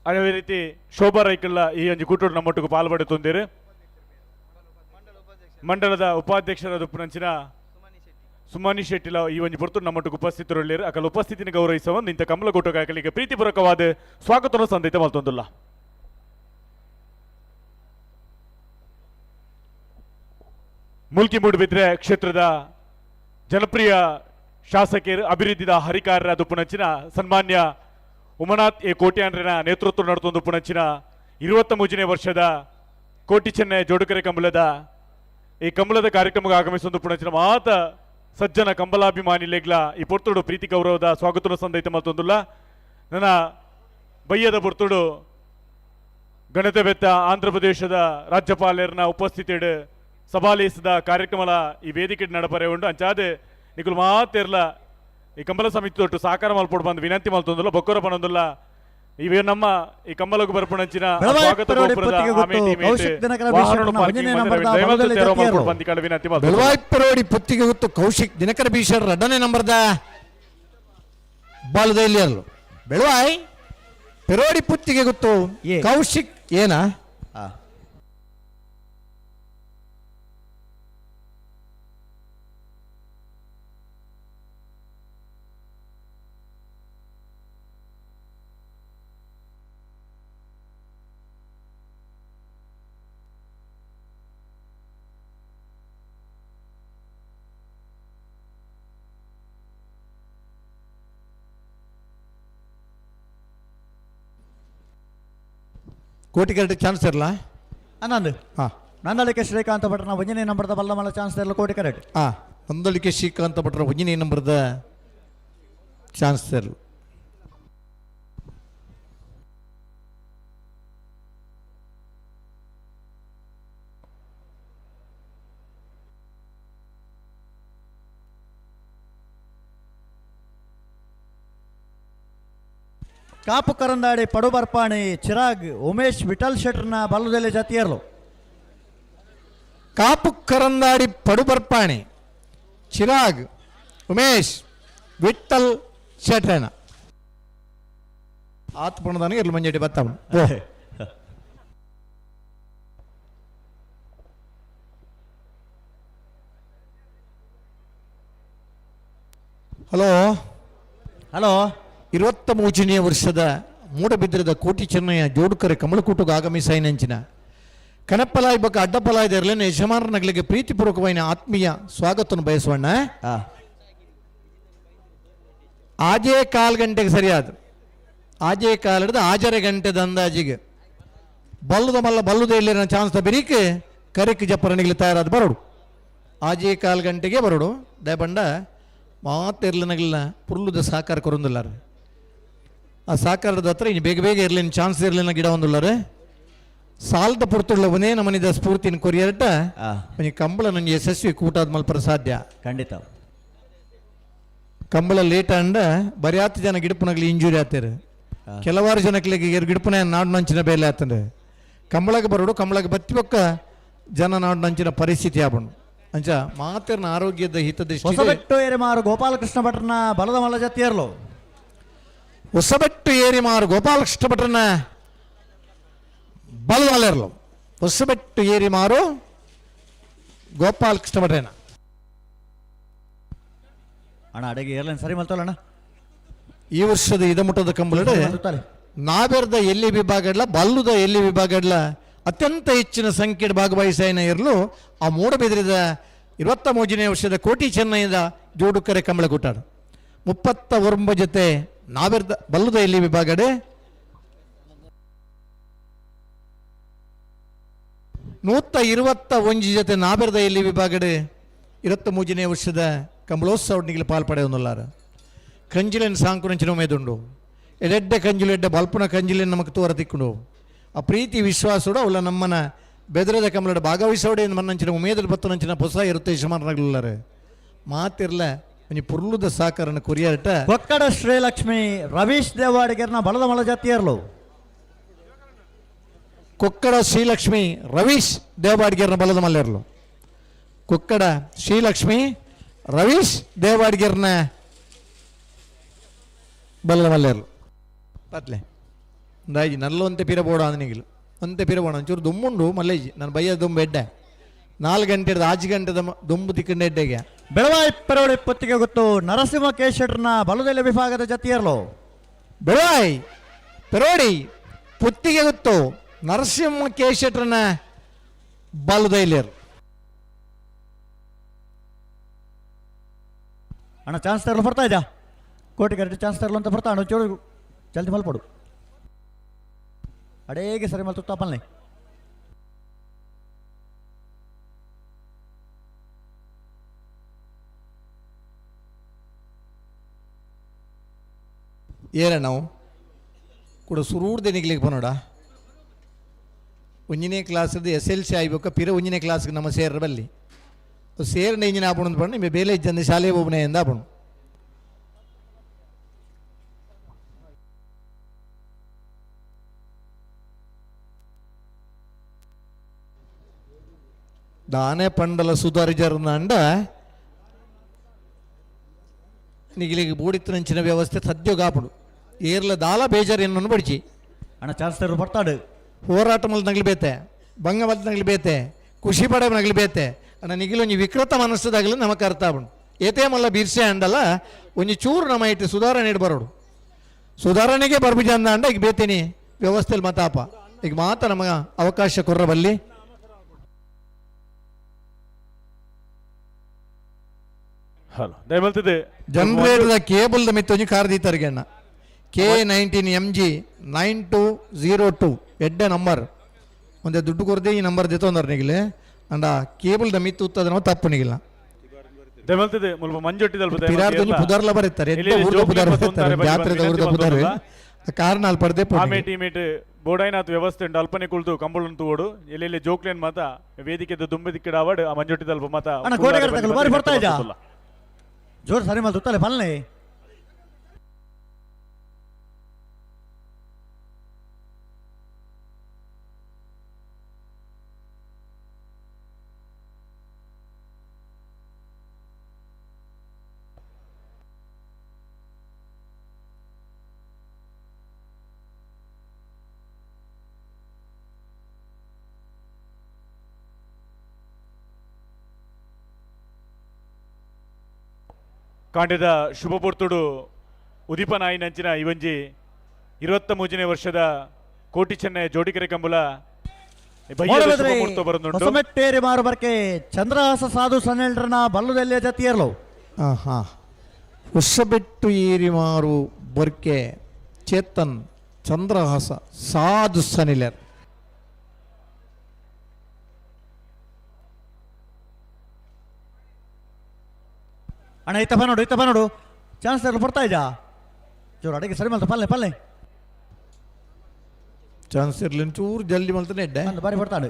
ಅದೇ ರೀತಿ ಶೋಭಾ ರೈಕಲ್ಲ ಈ ಒಂದು ಕೂಟೋಡು ನಮ್ಮೊಟ್ಟಿಗೂ ಪಾಲ್ಪಡೆ ತಂದಿರು ಮಂಡಲದ ಉಪಾಧ್ಯಕ್ಷರಾದ ಪುನಂಚಿನ ಸುಮಾನಿ ಶೆಟ್ಟಿಲ ಈ ಒಂದು ಪೊರ್ತು ನಮ್ಮೊಟ್ಟಿಗೆ ಉಪಸ್ಥಿತರುಳ್ಳಿರು ಅಕಲ್ ಉಪಸ್ಥಿತಿನ ಗೌರವಿಸುವ ಇಂಥ ಕಂಬಳಗುಟ್ಟಗ ಅಕಲಿಗೆ ಪ್ರೀತಿಪೂರ್ವಕವಾದ ಸ್ವಾಗತವನ್ನು ಸಂದೇತ ಮಲ್ತೊಂದುಲ್ಲ ಮುಲ್ಕಿ ಮೂಡುಬಿದ್ರೆ ಕ್ಷೇತ್ರದ ಜನಪ್ರಿಯ ಶಾಸಕರು ಅಭಿವೃದ್ಧಿದ ಹರಿಕಾರರಾದ ಪುನಂಚಿನ ಸನ್ಮಾನ್ಯ ಉಮನಾಥ್ ಎ ಕೋಟ್ಯಾಂಡ್ರನ ನೇತೃತ್ವ ನಡೆದೊಂದು ಪುನಂಚಿನ 23ನೇ ವರ್ಷದ ಕೋಟಿ ಚೆನ್ನೈ ಜೋಡುಕರೆ ಕಂಬಳದ ಈ ಕಂಬಳದ ಕಾರ್ಯಕ್ರಮಕ್ಕೆ ಆಗಮಿಸೊಂದು ಪುನಂಚಿನ ಮಾತ ಸಜ್ಜನ ಕಂಬಲಾಭಿಮಾನಿಲೆಗ್ಲ ಈ ಪೊರ್ತುಡು ಪ್ರೀತಿ ಗೌರವದ ಸ್ವಾಗತನ ಸಂದೈತ ಮತ್ತೊಂದುಲ್ಲ ನನ್ನ ಬಯ್ಯದ ಪೊರ್ತುಡು ಗಣತ ಬೆತ್ತ ಆಂಧ್ರ ಪ್ರದೇಶದ ರಾಜ್ಯಪಾಲರನ ಉಪಸ್ಥಿತಿಡು ಸಭಾಲೇಸದ ಕಾರ್ಯಕ್ರಮಲ ಈ ವೇದಿಕೆ ನಡಪರೆ ಉಂಡು ಅಂಚಾದೆ ನಿಕುಲು ಮಾತೆರ್ಲ ಈ ಕಂಬಳ ಸಮಿತಿ ತೊಟ್ಟು ಸಾಕಾರ ಮಲ್ಪೊಡು ಬಂದು ವಿನಂತಿ ಮಲ್ತೊಂದುಲ್ಲ ಬೊಕ್ಕರ ಪಣೊಂದುಲ್ಲ ಇವೆ ನಮ್ಮ ಈ ಕಂಬಲಗು ಬರ್ಪಣಂಚಿನ ಸ್ವಾಗತ ಗೋಪುರದ ಬೆಳವಾಯ್ಪರೋಡಿ ಪುತ್ತಿಗೆ ಗೊತ್ತು ಕೌಶಿಕ್ ದಿನಕರ ಭೀಷಣ್ ರಡ್ಡನೇ ನಂಬರ್ದ ಬಾಲದಲ್ಲಿ ಅಲ್ಲ ಬೆಳವಾಯ್ ಪೆರೋಡಿ ಪುತ್ತಿಗೆ ಗೊತ್ತು ಕೌಶಿಕ್ ಏನಾ ಕೋಟಿ ಕರೆಕ್ಟ್ ಚಾನ್ಸ್ ಇರಲ್ಲ ಅನ್ನಂದು ನಂದಳಿಕೆ ಶ್ರೀಕಾಂತ ಭಟ್ರನ ಒಂಜನೇ ನಂಬರ್ದ ಬಲ್ಲಮಳ ಚಾನ್ಸ್ ಇರಲ್ಲ ಕೋಟಿ ಕರೆಕ್ಟ್ ನಂದಳಿಕೆ ಶ್ರೀಕಾಂತ ಭಟ್ರ ಒಂಜನೇ ನಂಬರ್ದ ಚಾನ್ಸ್ ಇರಲ್ಲ ಕಾಪು ಕರಂದಾಡಿ ಪಡು ಬರ್ಪಾಣಿ ಚಿರಾಗ್ ಉಮೇಶ್ ವಿಠಲ್ ಶೆಟ್ರನ ಬಲ್ಲದಲ್ಲಿ ಜತಿಯರ್ಲು ಕಾಪು ಕರಂದಾಡಿ ಪಡು ಬರ್ಪಾಣಿ ಚಿರಾಗ್ ಉಮೇಶ್ ವಿಠಲ್ ಶೆಟ್ರನ ಆತ್ ಪಣದಾನಿಗೆ ಇರ್ಲು ಮಂಜೇಟಿ ಬತ್ತವನು ಹಲೋ ಹಲೋ 23ನೇ ವರ್ಷದ ಮೂಡಬಿದ್ರದ ಕೋಟಿ ಚೆನ್ನಯ್ಯ ಜೋಡುಕರೆ ಕಮಲಕೂಟకు ಆಗಮಿಸೈನಂಚಿನ ಕನಪ್ಪಲಾಯಿ ಬೊಕ್ಕ ಅಡ್ಡಪಲಾಯದ ಇರಲಿನ ಯಜಮಾನರುಗಳಿಗೆ ಪ್ರೀತಿಪೂರ್ವಕమైన ಆತ್ಮೀಯ ಸ್ವಾಗತವನ್ನು ಬಯಸೋಣ. ಆಜೇ 4 ಗಂಟೆಗೆ ಸರಿಯಾದ ಆಜೇ ಕಾಲ್ ಹಿಡಿದು 6 ಗಂಟೆದ ಅಂದಾಜಿಗೆ ಬಲ್ಲುದ ಇಲ್ಲಿನ ಚಾನ್ಸ್ ಬೆರೀಕೆ ಕರೆಕ್ ಜಪ್ಪರನಿಗೆ ತಯಾರಾದ ಬರೋಡು. ಆಜೇ 4 ಗಂಟೆಗೆ ಬರೋಡು ದಯಬಂಡ ಮಾತಿರ್ಲಿನಗಿಲ್ಲ ಪುರ್ಲುದ ಸಾಕಾರ ಕೊರೊಂದಿಲ್ಲಾರ ಆ ಸಾಕಾರದ ಹತ್ರ ಇನ್ನು ಬೇಗ ಬೇಗ ಇರ್ಲಿನ ಚಾನ್ಸ್ ಇರ್ಲಿನ ಗಿಡ ಒಂದಿಲ್ಲಾರೆ ಸಾಲದ ಪುರ್ತುಳ್ಳವನೇ ನಮ್ಮನಿದ ಸ್ಫೂರ್ತಿನ ಕೊರಿಯರಟ ಕಂಬಳ ನನಗೆ ಯಶಸ್ವಿ ಕೂಟಾದ ಮಲ್ಪರ ಸಾಧ್ಯ ಖಂಡಿತ. ಕಂಬಳ ಲೇಟ್ ಅಂಡ ಬರಿಯಾತ ಜನ ಗಿಡಪನಗ್ಲಿ ಇಂಜುರಿ ಆತೇರು ಕೆಲವಾರು ಜನಕ್ಕೆ ಗಿಡಪನ ನಾಡಿನಂಚಿನ ಬೇಲೆ ಆತಂದ್ರೆ ಕಂಬಳಗೆ ಬರೋಡು ಕಂಬಳಗೆ ಬತ್ತಿ ಬೊಕ್ಕ ಜನ ನಾಡಿನಂಚಿನ ಪರಿಸ್ಥಿತಿ ಆಬಣ್ಣು ಅಂಚ ಮಾತಿನ ಆರೋಗ್ಯದ ಹಿತದೃಷ್ಟಿ ಹೊಸಬೆಟ್ಟು ಏರಿಮಾರು ಗೋಪಾಲಕೃಷ್ಣ ಭಟ್ರನ ಬಲದ ಮಲ್ಲ ಜತಿಯರ್ಲು ಹೊಸಬೆಟ್ಟು ಏರಿಮಾರು ಗೋಪಾಲಕೃಷ್ಣ ಭಟ್ರನ ಬಲದಲ್ಲಿರಲು ಹೊಸಬೆಟ್ಟು ಏರಿಮಾರು ಗೋಪಾಲಕೃಷ್ಣ ಭಟ್ರೇನ ಅಣ್ಣ ಅಡೆಗೆ ಏರ್ಲೈನ್ ಸರಿ ಮಲ್ತೋಲಣ್ಣ. ಈ ವರ್ಷದ ಇದಮುಟ್ಟದ ಕಂಬಳಡೆ ನಾವೆರ್ದ ಎಲ್ಲಿ ವಿಭಾಗಡ್ಲ ಬಲ್ಲುದ ಎಲ್ಲಿ ವಿಭಾಗಡ್ಲ ಅತ್ಯಂತ ಹೆಚ್ಚಿನ ಸಂಖ್ಯೆಯ ಭಾಗವಹಿಸಾಯನ ಇರಲು ಆ ಮೂಡಬಿದ್ರದ 23ನೇ ವರ್ಷದ ಕೋಟಿ ಚೆನ್ನೈದ ಜೋಡುಕರೆ ಕಂಬಳ ಕೂಟಾಡು 39 ಜೊತೆ ನಾವೆರ್ದ ಬಲ್ಲುದ ಎಲ್ಲಿ ವಿಭಾಗಡೆ 121 ಜೊತೆ ನಾವೆರ್ದ ಎಲ್ಲಿ ವಿಭಾಗಡೆ 23ನೇ ವರ್ಷದ ಕಂಬಳೋತ್ಸವನಿಗೆ ಪಾಲ್ಪಡೆಯೊಂದುಲ್ಲಾರ ಕಂಜಿಲೆನ್ ಸಾಂಕುರಂಚಿನ ಉಮೇದುಂಡು ಎಡೆಡ್ಡೆ ಕಂಜುಲು ಎಡ್ಡೆ ಬಲ್ಪುನ ಕಂಜಿಲೆನ್ ನಮಗೆ ತೋರ ತಿಕ್ಕೊಂಡು ಆ ಪ್ರೀತಿ ವಿಶ್ವಾಸೋಡು ಅವಳ ನಮ್ಮನ ಬೆದರದ ಕಮಲಡ ಭಾಗವಹಿಸೋಡೆ ಮನ್ನಂಚಿನ ಉಮೇದಲು ಬತ್ತನಂಚಿನ ಹೊಸ ಇರುತ್ತೆ ಯಜಮಾನರಾಗಲಿಲ್ಲಾರೆ ಮಾತಿರ್ಲ ಒಂಜಿ ಪುರ್ಲುದ ಸಾಕಾರನ ಕೊರಿಯರಟ ಕೊಕ್ಕಡ ಶ್ರೀಲಕ್ಷ್ಮಿ ರವೀಶ್ ದೇವಾಡಿಗರ್ನ ಬಲದ ಮಲ ಜಾತಿಯರ್ಲು ಕೊಕ್ಕಡ ಶ್ರೀಲಕ್ಷ್ಮಿ ರವೀಶ್ ದೇವಾಡಿಗರ್ನ ಬಲದ ಮಲ್ಲೆರ್ಲು ಕೊಕ್ಕಡ ಶ್ರೀಲಕ್ಷ್ಮಿ ರವೀಶ್ ದೇವಾಡಿಗರ್ನ ಬಲದ ಮಲ್ಲೆರ್ಲು ಪತ್ಲೆ ದಾಯಿ ನಲ್ಲೊಂತೆ ಪಿರಬೋಡ ಅಂದನಿಗಿಲು ಒಂತೆ ಪಿರಬೋಣ ಒಂಚೂರು ದುಮ್ಮುಂಡು ಮಲ್ಲೇಜಿ ನಾನು ಬಯ್ಯ ದುಂಬು ಎಡ್ಡೆ 4 ಗಂಟೆ 5 ಗಂಟೆದ ದುಂಬು ತಿಕ್ಕಂಡು ಎಡ್ಡೆಗೆ ಬೆಳವಾಯಿ ಪೆರೋಳಿ ಪೊತ್ತಿಗೆ ಗೊತ್ತು ನರಸಿಂಹ ಕೇಶಟ್ರನ ಬಲದೆಲೆ ವಿಭಾಗದ ಜತಿಯರ್ಲು ಬೆಳವಾಯಿ ಪೆರೋಡಿ ಪುತ್ತಿಗೆ ಗೊತ್ತು ನರಸಿಂಹ ಕೇಶಟ್ರನ ಬಲದೈಲೇರು ಅಣ್ಣ ಚಾನ್ಸ್ ತರಲು ಬರ್ತಾ ಇದ್ಯಾ ಕೋಟಿಗೆ ಚಾನ್ಸ್ ತರಲು ಅಂತ ಬರ್ತಾ ಅಣ್ಣ ಚೋಡು ಜಲ್ದಿ ಮಲ್ಪಡು ಅಡೇಗೆ ಸರಿ ಮಲ್ತು ತಾಪಲ್ನೆ ಏನ ನಾವು ಕೂಡ ಸುರೂಡ್ದೆ ನಿಗ್ಲಿಕ್ಕೆ ಬನ್ನೋಡ ಒಂಜಿನೇ ಕ್ಲಾಸದ್ದು SLC ಆಯ್ಬೇಕು ಪಿರ ಒಂಜಿನೇ ಕ್ಲಾಸ್ಗೆ ನಮ್ಮ ಸೇರ ಬಲ್ಲಿ ಸೇರಿನ ಇಂಜಿನ ಆಪಣ ಪಣ್ಣು ನಿಮಗೆ ಬೇಲೆ ಇದ್ದಂದು ಶಾಲೆ ಹೋಗ್ನೆ ಎಂದ ಆಪಣು దానే పండల సుధారిజరునండ నిగిలికి బూడిత్తినంచిన వ్యవస్థ సద్యోగాపుడు ఏర్ల దాలా బేజారు ఎన్నను పడిచి అన్న ಚಾನ್ಸ್ ತರು ಬರ್ತಾಡು ಹೋರಾಟಮಲ್ಲಿ ನಗಲಿಬೇತೆ ಭಂಗವಲ್ ನಗಲಿಬೇತೆ ಖುಷಿ ಪಡೆ ನಗಲಿಬೇತೆ ಅಣ್ಣ ನಿಗಿಲು ಒಂಜಿ ವಿಕೃತ ಮನಸ್ಸದಾಗಲು ನಮಗೆ ಅರ್ಥ ಆಪಣು ಏತೇ ಮಲ್ಲ ಬಿರ್ಸೆ ಅಂಡಲ್ಲ ಒಂಜಿ ಚೂರು ನಮ್ಮ ಇಟ್ಟು ಸುಧಾರಣೆ ಬರೋಡು ಸುಧಾರಣೆಗೆ ಬರ್ಬಿಜ ಅಂದ ಅಂಡ ಈಗ ಬೇತೇನಿ ವ್ಯವಸ್ಥೆಯಲ್ಲಿ ಮಾತಾಪ ಈಗ ಮಾತ ನಮಗೆ ಅವಕಾಶ ಕೊರ್ರಬಲ್ಲಿ ಜನರೇಟದ ಕೇಬಲ್ದ ಮಿತ್ತೊಂಜಿ ಕಾರ್ದೀತರಿಗೆ ಅಣ್ಣ K19 MG 9202 ಎಡ್ಡೆ ನಂಬರ್ ಒಂದೇ ದುಡ್ಡು ಕೊರದೆ ಈ ನಂಬರ್ ಜೊತೆ ನಿಗಿಲೆ ಅಂಡ ಕೇಬಲ್ದ ಮಿತ್ತು ಉತ್ತದ ನಾವು ತಪ್ಪು ನಿಗಿಲ್ಲ ಪುದಾರ್ಲ ಬರೀತಾರೆ ಜಾತ್ರೆದ ಊರದ ಪುದಾರ್ ಕಾರಣ ಅಲ್ಲಿ ಪಡೆದೆ ಬೋಡೈನಾಥ್ ವ್ಯವಸ್ಥೆ ಉಂಟು ಅಲ್ಪನೆ ಕುಳಿತು ಕಂಬಳನ್ನು ತೂಡು ಎಲ್ಲೆಲ್ಲಿ ಜೋಕ್ಲೇನ್ ಮಾತ ವೇದಿಕೆ ದುಂಬಿ ದಿಕ್ಕಿಡ ಅವಾರ್ಡ್ ಆ ಮಂಜೊಟ್ಟಿ ತಲ್ಪ ಮಾತ ಬರ್ತಾ ಇದ್ದ ಜೋರ್ ಸರಿ ಮಲ್ ತುತ್ತಲೆ ಪಲ್ಲೆ ಕಾಂಡ್ಯದ ಶುಭಪುರ್ತುಡು ಉದಿಪನಾಯಿನಂಚಿನ ಇವಂಜಿ 23ನೇ ವರ್ಷದ ಕೋಟಿ ಚೆನ್ನೈ ಜೋಡಿಕೆರೆ ಕಂಬುಲ ಹೊಸಮೆಟ್ಟೇರಿ ಮಾರು ಬರ್ಕೆ ಚಂದ್ರಹಾಸ ಸಾಧು ಸನ್ನೆಲ್ರನ ಬಲ್ಲುದೆಲ್ಲಿಯ ಜತಿಯರ್ಲು ಹೊಸಬೆಟ್ಟು ಏರಿ ಮಾರು ಬರ್ಕೆ ಚೇತನ್ ಚಂದ್ರಹಾಸ ಸಾಧು ಸನಿಲರ್ ಅಣ್ಣ ಇತ್ತಪ್ಪ ನೋಡು ಚಾನ್ಸ್ ಬರ್ತಾ ಇದ್ಯಾ ಜೋರು ಅಡಿಗೆ ಸರಿ ಮಲ್ತ ಪಲ್ಲೆ ಚಾನ್ಸ್ ಇರ್ಲಿ ಚೂರು ಜಲ್ದಿ ಮಲ್ತಾನೆ ಇಡ್ಡೆ ಬಾರಿ ಬರ್ತಾడు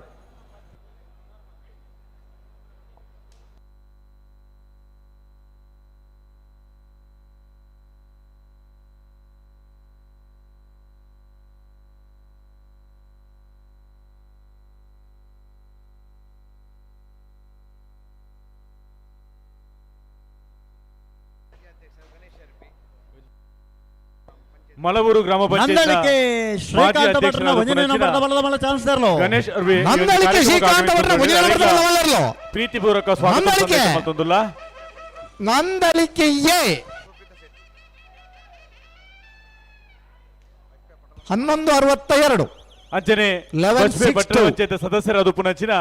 ಮಲವೂರು ಗ್ರಾಮ ನಂದಳಿಕೆ ಶ್ರೀಕಾಂತ ಭಟ್ರನ ಒಂದನೇ ನಂಬರ್ದ ಬಲದ ಚಾನ್ಸ್ ದರ್ಲೋ ಗಣೇಶ್ ನಂದಳಿಕೆ ಶ್ರೀಕಾಂತ ಭಟ್ರನ ಒಂದನೇ ನಂಬರ್ದ ಬಲದಲ್ಲೋ ಪ್ರೀತಿಪೂರ್ವಕ ಸ್ವಾಗತ ಮತ್ತೊಂದುಲ್ಲ ನಂದಳಿಕೆ ಎ 1162 ಅಂಚನೆ ಭಟ್ರ ಪಂಚಾಯತ್ ಸದಸ್ಯರಾದ ಪುನಚಿನ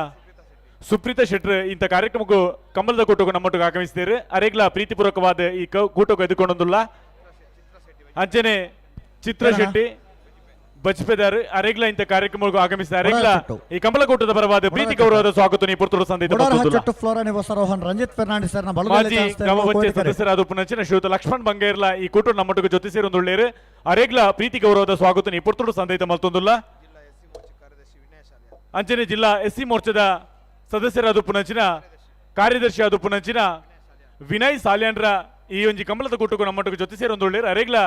ಸುಪ್ರೀತಾ ಶೆಟ್ರ್ ಇಂಥ ಕಾರ್ಯಕ್ರಮಕ್ಕೂ ಕಮಲದ ಕೂಟಕ್ಕೂ ನಮ್ಮೊಟ್ಟಿಗೆ ಆಗಮಿಸಿದ್ದಾರೆ ಅರೆಗ್ಲ ಪ್ರೀತಿಪೂರ್ವಕವಾದ ಈ ಕೂಟಕ್ಕೂ ಎದುಕೊಂಡೊಂದುಲ್ಲ ಅಂಚನೆ ಚಿತ್ರ ಶೆಟ್ಟಿ ಬಜ್ಪೆದಾರ್ ಅರೆಗ್ಲ ಇಂಥ ಕಾರ್ಯಕ್ರಮಕ್ಕೂ ಆಗಮಿಸಿದ ಅರೆಗ್ಲ ಈ ಕಮಲಕೂಟದ ಪರವಾದ ಪ್ರೀತಿ ಗೌರವದ ಸ್ವಾಗತ ಪುರ್ತೂರು ಸಂದೇಶ ರಂಜಿತ್ ಫೆರ್ನಾಂಡಿಸ್ ಮಾಜಿ ಗ್ರಾಮ ಪಂಚಾಯತ್ ಸದಸ್ಯರಾದ ಪುನಚಿನ ಶ್ರೀಯುತ ಲಕ್ಷ್ಮಣ್ ಬಂಗೇರ್ಲ ಈ ಕೂಟ ನಮ್ಮೊಟ್ಟಿಗೆ ಜೊತೆ ಸೇರೊಂದುಳ್ಳೇರು ಅರೆಗ್ಲ ಪ್ರೀತಿ ಗೌರವದ ಸ್ವಾಗತ ಪುರ್ತೂರು ಸಂದೇಶ ಮಲ್ತೊಂದುಲ್ಲ ಅಂಚನೆ ಜಿಲ್ಲಾ ಎಸ್ಸಿ ಮೋರ್ಚಾದ ಸದಸ್ಯರಾದ ಪುನಚಿನ ಕಾರ್ಯದರ್ಶಿ ಆದ ಪುನಚಿನ ವಿನಯ್ ಸಾಲ್ಯಾನ್ರ ಈ ಒಂಜಿ ಕಮಲದ ಕೂಟಕ್ಕೂ ನಮ್ಮೊಟ್ಟಿಗೆ ಜೊತೆ ಸೇರೊಂದುಳ್ಳೇರು ಅರೆಗ್ಲ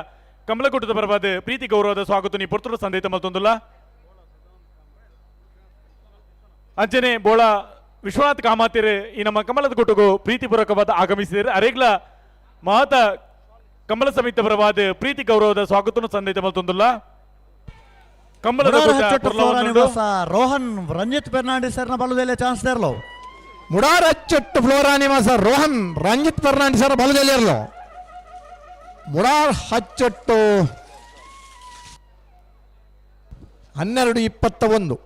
ಕಮಲಕೂಟದ ಪರವಾದ ಪ್ರೀತಿ ಗೌರವದ ಸ್ವಾಗತ ಪುರ್ತೂರು ಸಂದೇಶ ಮಲ್ತೊಂದುಲ್ಲ ಅಂಚನೆ ಬೋಳ ವಿಶ್ವನಾಥ್ ಕಾಮಾತಿರೆ ಈ ನಮ್ಮ ಕಮಲದ ಕೂಟಕ್ಕೂ ಪ್ರೀತಿಪೂರ್ವಕವಾದ ಆಗಮಿಸಿದರೆ ಅರೆಗ್ಲ ಮಹತ ಕಮಲ ಸಮಿತಿ ಪರವಾದ ಪ್ರೀತಿ ಗೌರವದ ಸ್ವಾಗತ ಸಂದೇಶ ಮಲ್ತೊಂದುಲ್ಲ ಕಮಲದ ರೋಹನ್ ರಂಜಿತ್ ಫೆರ್ನಾಂಡಿಸ್ ಬಲದಲ್ಲಿ ಚಾನ್ಸ್ ದರ್ಲೋ ಮುಡಾರಚ್ಚಟ್ಟು ಫ್ಲೋರಾ ನಿವಾಸ ರೋಹನ್ ರಂಜಿತ್ ಫೆರ್ನಾಂಡಿಸ್ ಬಲದಲ್ಲಿ ಇರಲು ಮುಡಾರ್ ಹಚ್ಚಟ್ಟು 1221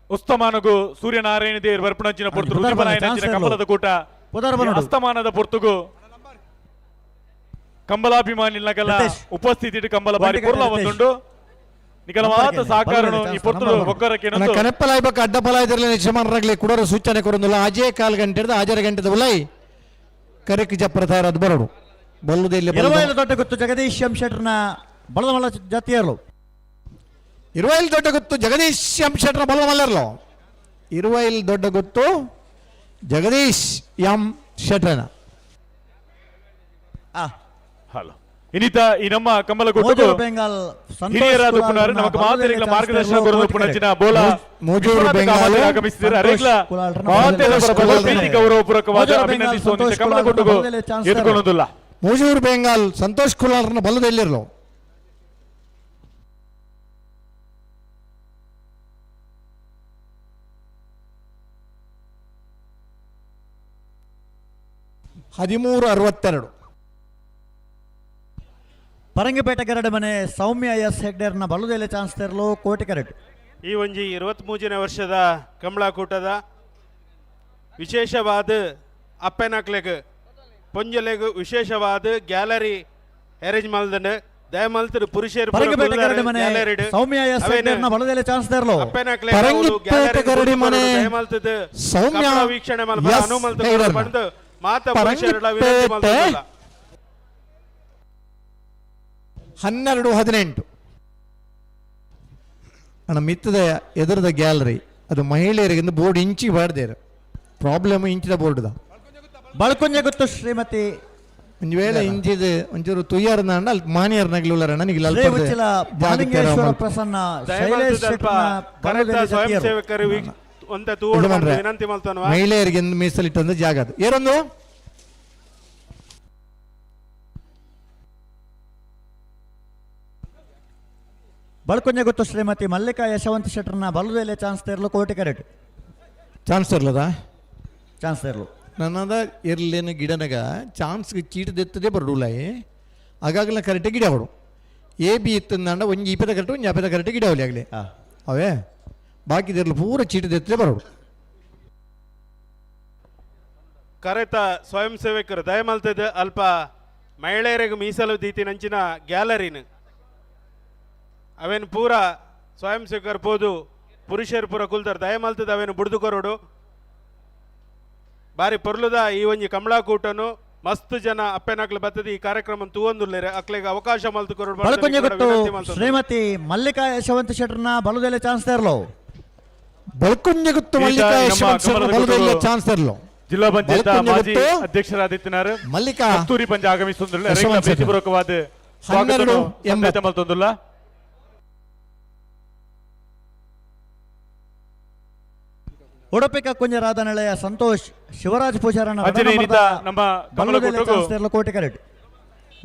ಉಸ್ತಮಾನಗೂ ಸೂರ್ಯನಾರಾಯಣ ದೇವರು ಬರ್ಪಣಂಚಿನ ಪೊರ್ತುರು ಉದಿಪನಾಯನಂಚಿನ ಕಮಲದ ಕೂಟ ಅಸ್ತಮಾನದ ಪೊರ್ತುಗೂ ಕಂಬಲಾಭಿಮಾನಿಗಳ ಉಪಸ್ಥಿತಿ ಕಂಬಲ ಬಾರಿ ಪೂರ್ಲ ಒಂದುಂಡು ನಿಕಲ ಮಾತ ಸಾಕಾರನು ಈ ಪೊರ್ತುರು ಒಕ್ಕರಕ್ಕೆ ಕನೆಪ್ಪಲಾಯ್ ಬಕ್ಕ ಅಡ್ಡಪಲಾಯ ಇರಲಿ ಯಜಮಾನರಾಗಲಿ ಕೊಡೋರು ಸೂಚನೆ ಕೊಡೋದಿಲ್ಲ ಆಜೆ ಕಾಲ್ ಗಂಟೆ ಆಜರ ಗಂಟೆದ ಉಲೈ ಕರೆಕ್ ಜಪ್ರ ತಯಾರಾದ ಬರೋಡು ಬಲ್ಲುದಲ್ಲಿ 25 ದೊಡ್ಡ ಗುತ್ತು ಜಗದೀಶ್ ಎಂ ಶೆಟ್ರನ ಬಲದ ಜಾತಿಯರು 25 ದೊಡ್ಡ ಗುತ್ತು ಜಗದೀಶ್ ಎಂ ಶೆಟ್ರನ ಬಲದ ಮಲ್ಲರ್ಲು 25 ದೊಡ್ಡ ಗುತ್ತು ಜಗದೀಶ್ ಎಂ ಶೆಟ್ರನ ಹಲೋ ಇನ್ನಿತ ಈ ನಮ್ಮ ಕಮಲ ಕೂಟಕ್ಕೂ ಹಿರಿಯರಾದ ಪುನರ್ ನಮಕ್ ಮಾತೆರೆಗ್ಲ ಮಾರ್ಗದರ್ಶನ ಕೊರದು ಪುನಚಿನ ಬೋಲ ಮೂಜೂರು ಬೆಂಗಾಲ್ ಆಗಮಿಸಿದರೆ ಅರೆಗ್ಲ ಮಾತೆರ ಬರಬಲ ಪ್ರೀತಿ ಗೌರವಪೂರ್ವಕವಾದ ಅಭಿನಂದಿಸುವಂತೆ ಕಮಲ ಕೂಟಕ್ಕೂ ಎದುಕೊಳ್ಳುವುದಿಲ್ಲ ಮೂಜೂರು ಬೆಂಗಾಲ್ ಸಂತೋಷ್ ಕುಲಾಲ್ರನ್ನ ಬಲದಲ್ಲಿರಲು $1362 ಪರಂಗಿಪೇಟೆ ಗರಡೆ ಮನೆ ಸೌಮ್ಯ ಎಸ್ ಹೆಗ್ಡೇರ್ನ ಬಲುದೆಲೆ ಚಾನ್ಸ್ ತೆರಲು ಕೋಟಿ ಕರೆಟ್ ಈ ಒಂಜಿ 23ನೇ ವರ್ಷದ ಕಮಲಾಕೂಟದ ವಿಶೇಷವಾದ ಅಪ್ಪೆನಕ್ಲೆಗ್ ಪೊಂಜಲೆಗ್ ವಿಶೇಷವಾದ ಗ್ಯಾಲರಿ ಅರೇಂಜ್ ಮಲ್ದನೆ ದಯಮಲ್ತರು ಪುರುಷರು ಪರಂಗಿಪೇಟೆ ಗರಡೆ ಮನೆ ಸೌಮ್ಯ ಎಸ್ ಹೆಗ್ಡೇರ್ನ ಬಲುದೆಲೆ ಚಾನ್ಸ್ ತೆರಲು ಅಪ್ಪೆನಕ್ಲೆಗ್ ಪರಂಗಿಪೇಟೆ ಗರಡೆ ಮನೆ ದಯಮಲ್ತದ ಸೌಮ್ಯ ವೀಕ್ಷಣೆ ಮಲ್ಬ ಅನುಮಲ್ತ ಬಂದು ಮಾತಾ ಪುರುಷರಳ ವಿನಂತಿ ಮಲ್ತಲ್ಲ 1218 ಅಣ್ಣ ಮಿತ್ತದ ಎದುರದ ಗ್ಯಾಲರಿ ಅದು ಮಹಿಳೆಯರಿಗೆ ಬೋರ್ಡ್ ಇಂಚಿ ಬಾಡ್ದೇರು ಪ್ರಾಬ್ಲಮ್ ಇಂಚಿದ ಬೋರ್ಡ್ದ ಬಳ್ಕೊಂಜೆ ಗೊತ್ತು ಶ್ರೀಮತಿ ಒಂದು ವೇಳೆ ಇಂಚಿದ ಒಂಚೂರು ತುಯ್ಯಾರ್ನ ಅಣ್ಣ ಅಲ್ಲಿ ಮಾನಿಯರ್ನಾಗ್ಲುಳ್ಳಾರ ನನಗೆ ಪ್ರಸನ್ನ ಸ್ವಯಂ ಸೇವಕರು ವಿನಂತಿ ಮಲ್ತಾನ ಮಹಿಳೆಯರಿಗೆ ಮೀಸಲಿಟ್ಟಂದ ಜಾಗ ಅದು ಏನೊಂದು ಬಳ್ಕೊಂಜೆ ಗೊತ್ತು ಶ್ರೀಮತಿ ಮಲ್ಲಿಕಾ ಯಶವಂತ ಶೆಟ್ಟರ್ನ ಬಲುದೆಲೆ ಚಾನ್ಸ್ ತೆರಲು ಕೋಟಿ ಕರೆಕ್ಟ್ ಚಾನ್ಸ್ ಇರ್ಲದ ಚಾನ್ಸ್ ತೆರಲು ನನ್ನದ ಇರ್ಲೇನು ಗಿಡನಗ ಚಾನ್ಸ್ಗೆ ಚೀಟ್ ದೆತ್ತದೇ ಬರಡುಲ್ಲ ಆಗಾಗಲ ಕರೆಕ್ಟಾಗಿ ಗಿಡ ಬಡು ಎ ಬಿ ಇತ್ತಂದ ಒಂಜಿ ಇಪ್ಪತ್ತ ಕರೆಕ್ಟ್ ಒಂಜಿ ಅಪ್ಪತ್ತ ಕರೆಕ್ಟ್ ಗಿಡ ಅವಲಿ ಆಗಲಿ ಅವೇ ಬಾಕಿದಿರ್ಲು ಪೂರ ಚೀಟ್ ದೆತ್ತದೇ ಬರಡು ಕರೆತ ಸ್ವಯಂ ಸೇವಕರು ದಯಮಲ್ತದ ಅಲ್ಪ ಮಹಿಳೆಯರಿಗೆ ಮೀಸಲು ದೀತಿನಂಚಿನ ಗ್ಯಾಲರಿನ್ ಅವೇನು ಪೂರ ಸ್ವಯಂ ಸೇವಕರು ಪೋದು ಪುರುಷರು ಪೂರ ಕುಲ್ತಾರ ದಯಮಲ್ತದ ಅವೇನು ಬುಡ್ದು ಕೊರೋಡು ಬಾರಿ ಪೊರ್ಲುದ ಈ ಒಂಜಿ ಕಮಲಾಕೂಟನು ಮಸ್ತ್ ಜನ ಅಪ್ಪೆನಕ್ಲು ಬತ್ತದ ಈ ಕಾರ್ಯಕ್ರಮ ತೂವೊಂದುಲ್ಲೇರೆ ಅಕ್ಲೆಗೆ ಅವಕಾಶ ಮಲ್ತು ಬಳ್ಕೊಂಜೆ ಗೊತ್ತು ಶ್ರೀಮತಿ ಮಲ್ಲಿಕಾ ಯಶವಂತ ಶೆಟ್ಟರ್ನ ಬಲುದೆಲೆ ಚಾನ್ಸ್ ತೆರಲು ಬಳ್ಕೊಂಜೆ ಗೊತ್ತು ಮಲ್ಲಿಕಾ ಯಶವಂತ ಶೆಟ್ಟರ್ನ ಬಲುದೆಲೆ ಚಾನ್ಸ್ ತೆರಲು ಜಿಲ್ಲಾ ಪಂಚಾಯತ್ ಮಾಜಿ ಅಧ್ಯಕ್ಷರಾದಿತ್ಯನಾರು ಮಲ್ಲಿಕಾ ಕಸ್ತೂರಿ ಪಂಚ ಆಗಮಿಸುವುದಿಲ್ಲ ಪ್ರೀತಿಪೂರ್ವಕವಾದ ಸ್ವಾಗತ ಮಲ್ತೊಂದುಲ್ಲ ಉಡುಪಿ ಕಕ್ಕುಂಜರಾದ ನೆಲೆಯ ಸಂತೋಷ್ ಶಿವರಾಜ್ ಪೂಜಾರನ ನಮ್ಮ ಚಾನ್ಸ್ ತೆರಲು ಕೋಟಿ ಕರೆಕ್ಟ್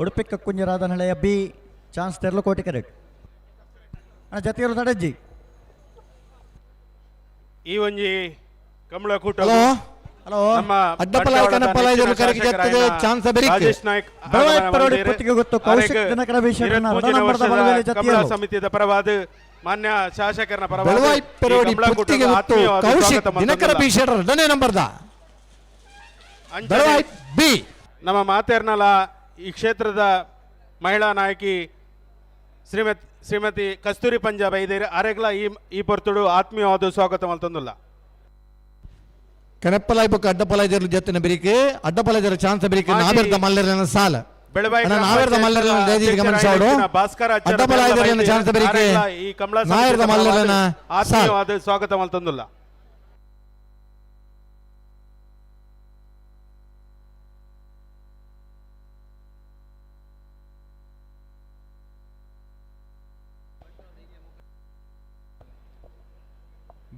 ಉಡುಪಿ ಕಕ್ಕುಂಜರಾದ ನೆಲೆಯ ಬಿ ಚಾನ್ಸ್ ತೆರಲು ಕೋಟಿ ಕರೆಕ್ಟ್ ಜತಿಯರು ತಡಜ್ಜಿ ಈ ಒಂಜಿ ಕಮಲಾಕೂಟ ಹಲೋ ಅಡ್ಡಪಲ ಕನಪಲ ಇದರ ಕರೆಗೆ ಜತ್ತದೆ ಚಾನ್ಸ್ ಬರಿಕೆ ರಾಜೇಶ್ ನಾಯ್ಕ್ ಗೊತ್ತು ಕೌಶಿಕ್ ದಿನಕರ ವಿಷಯನ ಕಮಲಾ ಸಮಿತಿಯ ಪರವಾದ ಮಾನ್ಯ ಶಾಸಕರನ ನಮ್ಮ ಮಾತೇರ್ನಲ ಈ ಕ್ಷೇತ್ರದ ಮಹಿಳಾ ನಾಯಕಿ ಶ್ರೀಮತಿ ಕಸ್ತೂರಿ ಪಂಜಾಬ್ ಐದೇರಿ ಅರೆಗ್ಲ ಈ ಪೊರ್ತುಡು ಆತ್ಮೀಯವಾದ ಸ್ವಾಗತ ಮಲ್ತೊಂದುಲ್ಲ ಕನಪ್ಪಲ ಇಬ್ಬಕ್ಕೆ ಅಡ್ಡಪಲ ಇದರ ಜೊತೆ ಬರಿಕೆ ಅಡ್ಡಪಲ ಇದರ ಚಾನ್ಸ್ ಬರಿಕೆ ನಾವೆರ್ದ ಮಲ್ಲರನ ಸಾಲ ನಾವೆರ್ದ ಮಲ್ಲರನ ದೇದಿಗೆ ಗಮನಿಸೋಡು ಅಡ್ಡಪಲ ಇದರ ಚಾನ್ಸ್ ಬರಿಕೆ ಈ ಕಮಲಾ ನಾವೆರ್ದ ಮಲ್ಲರನ ಆತ್ಮೀಯವಾದ ಸ್ವಾಗತ ಮಲ್ತೊಂದುಲ್ಲ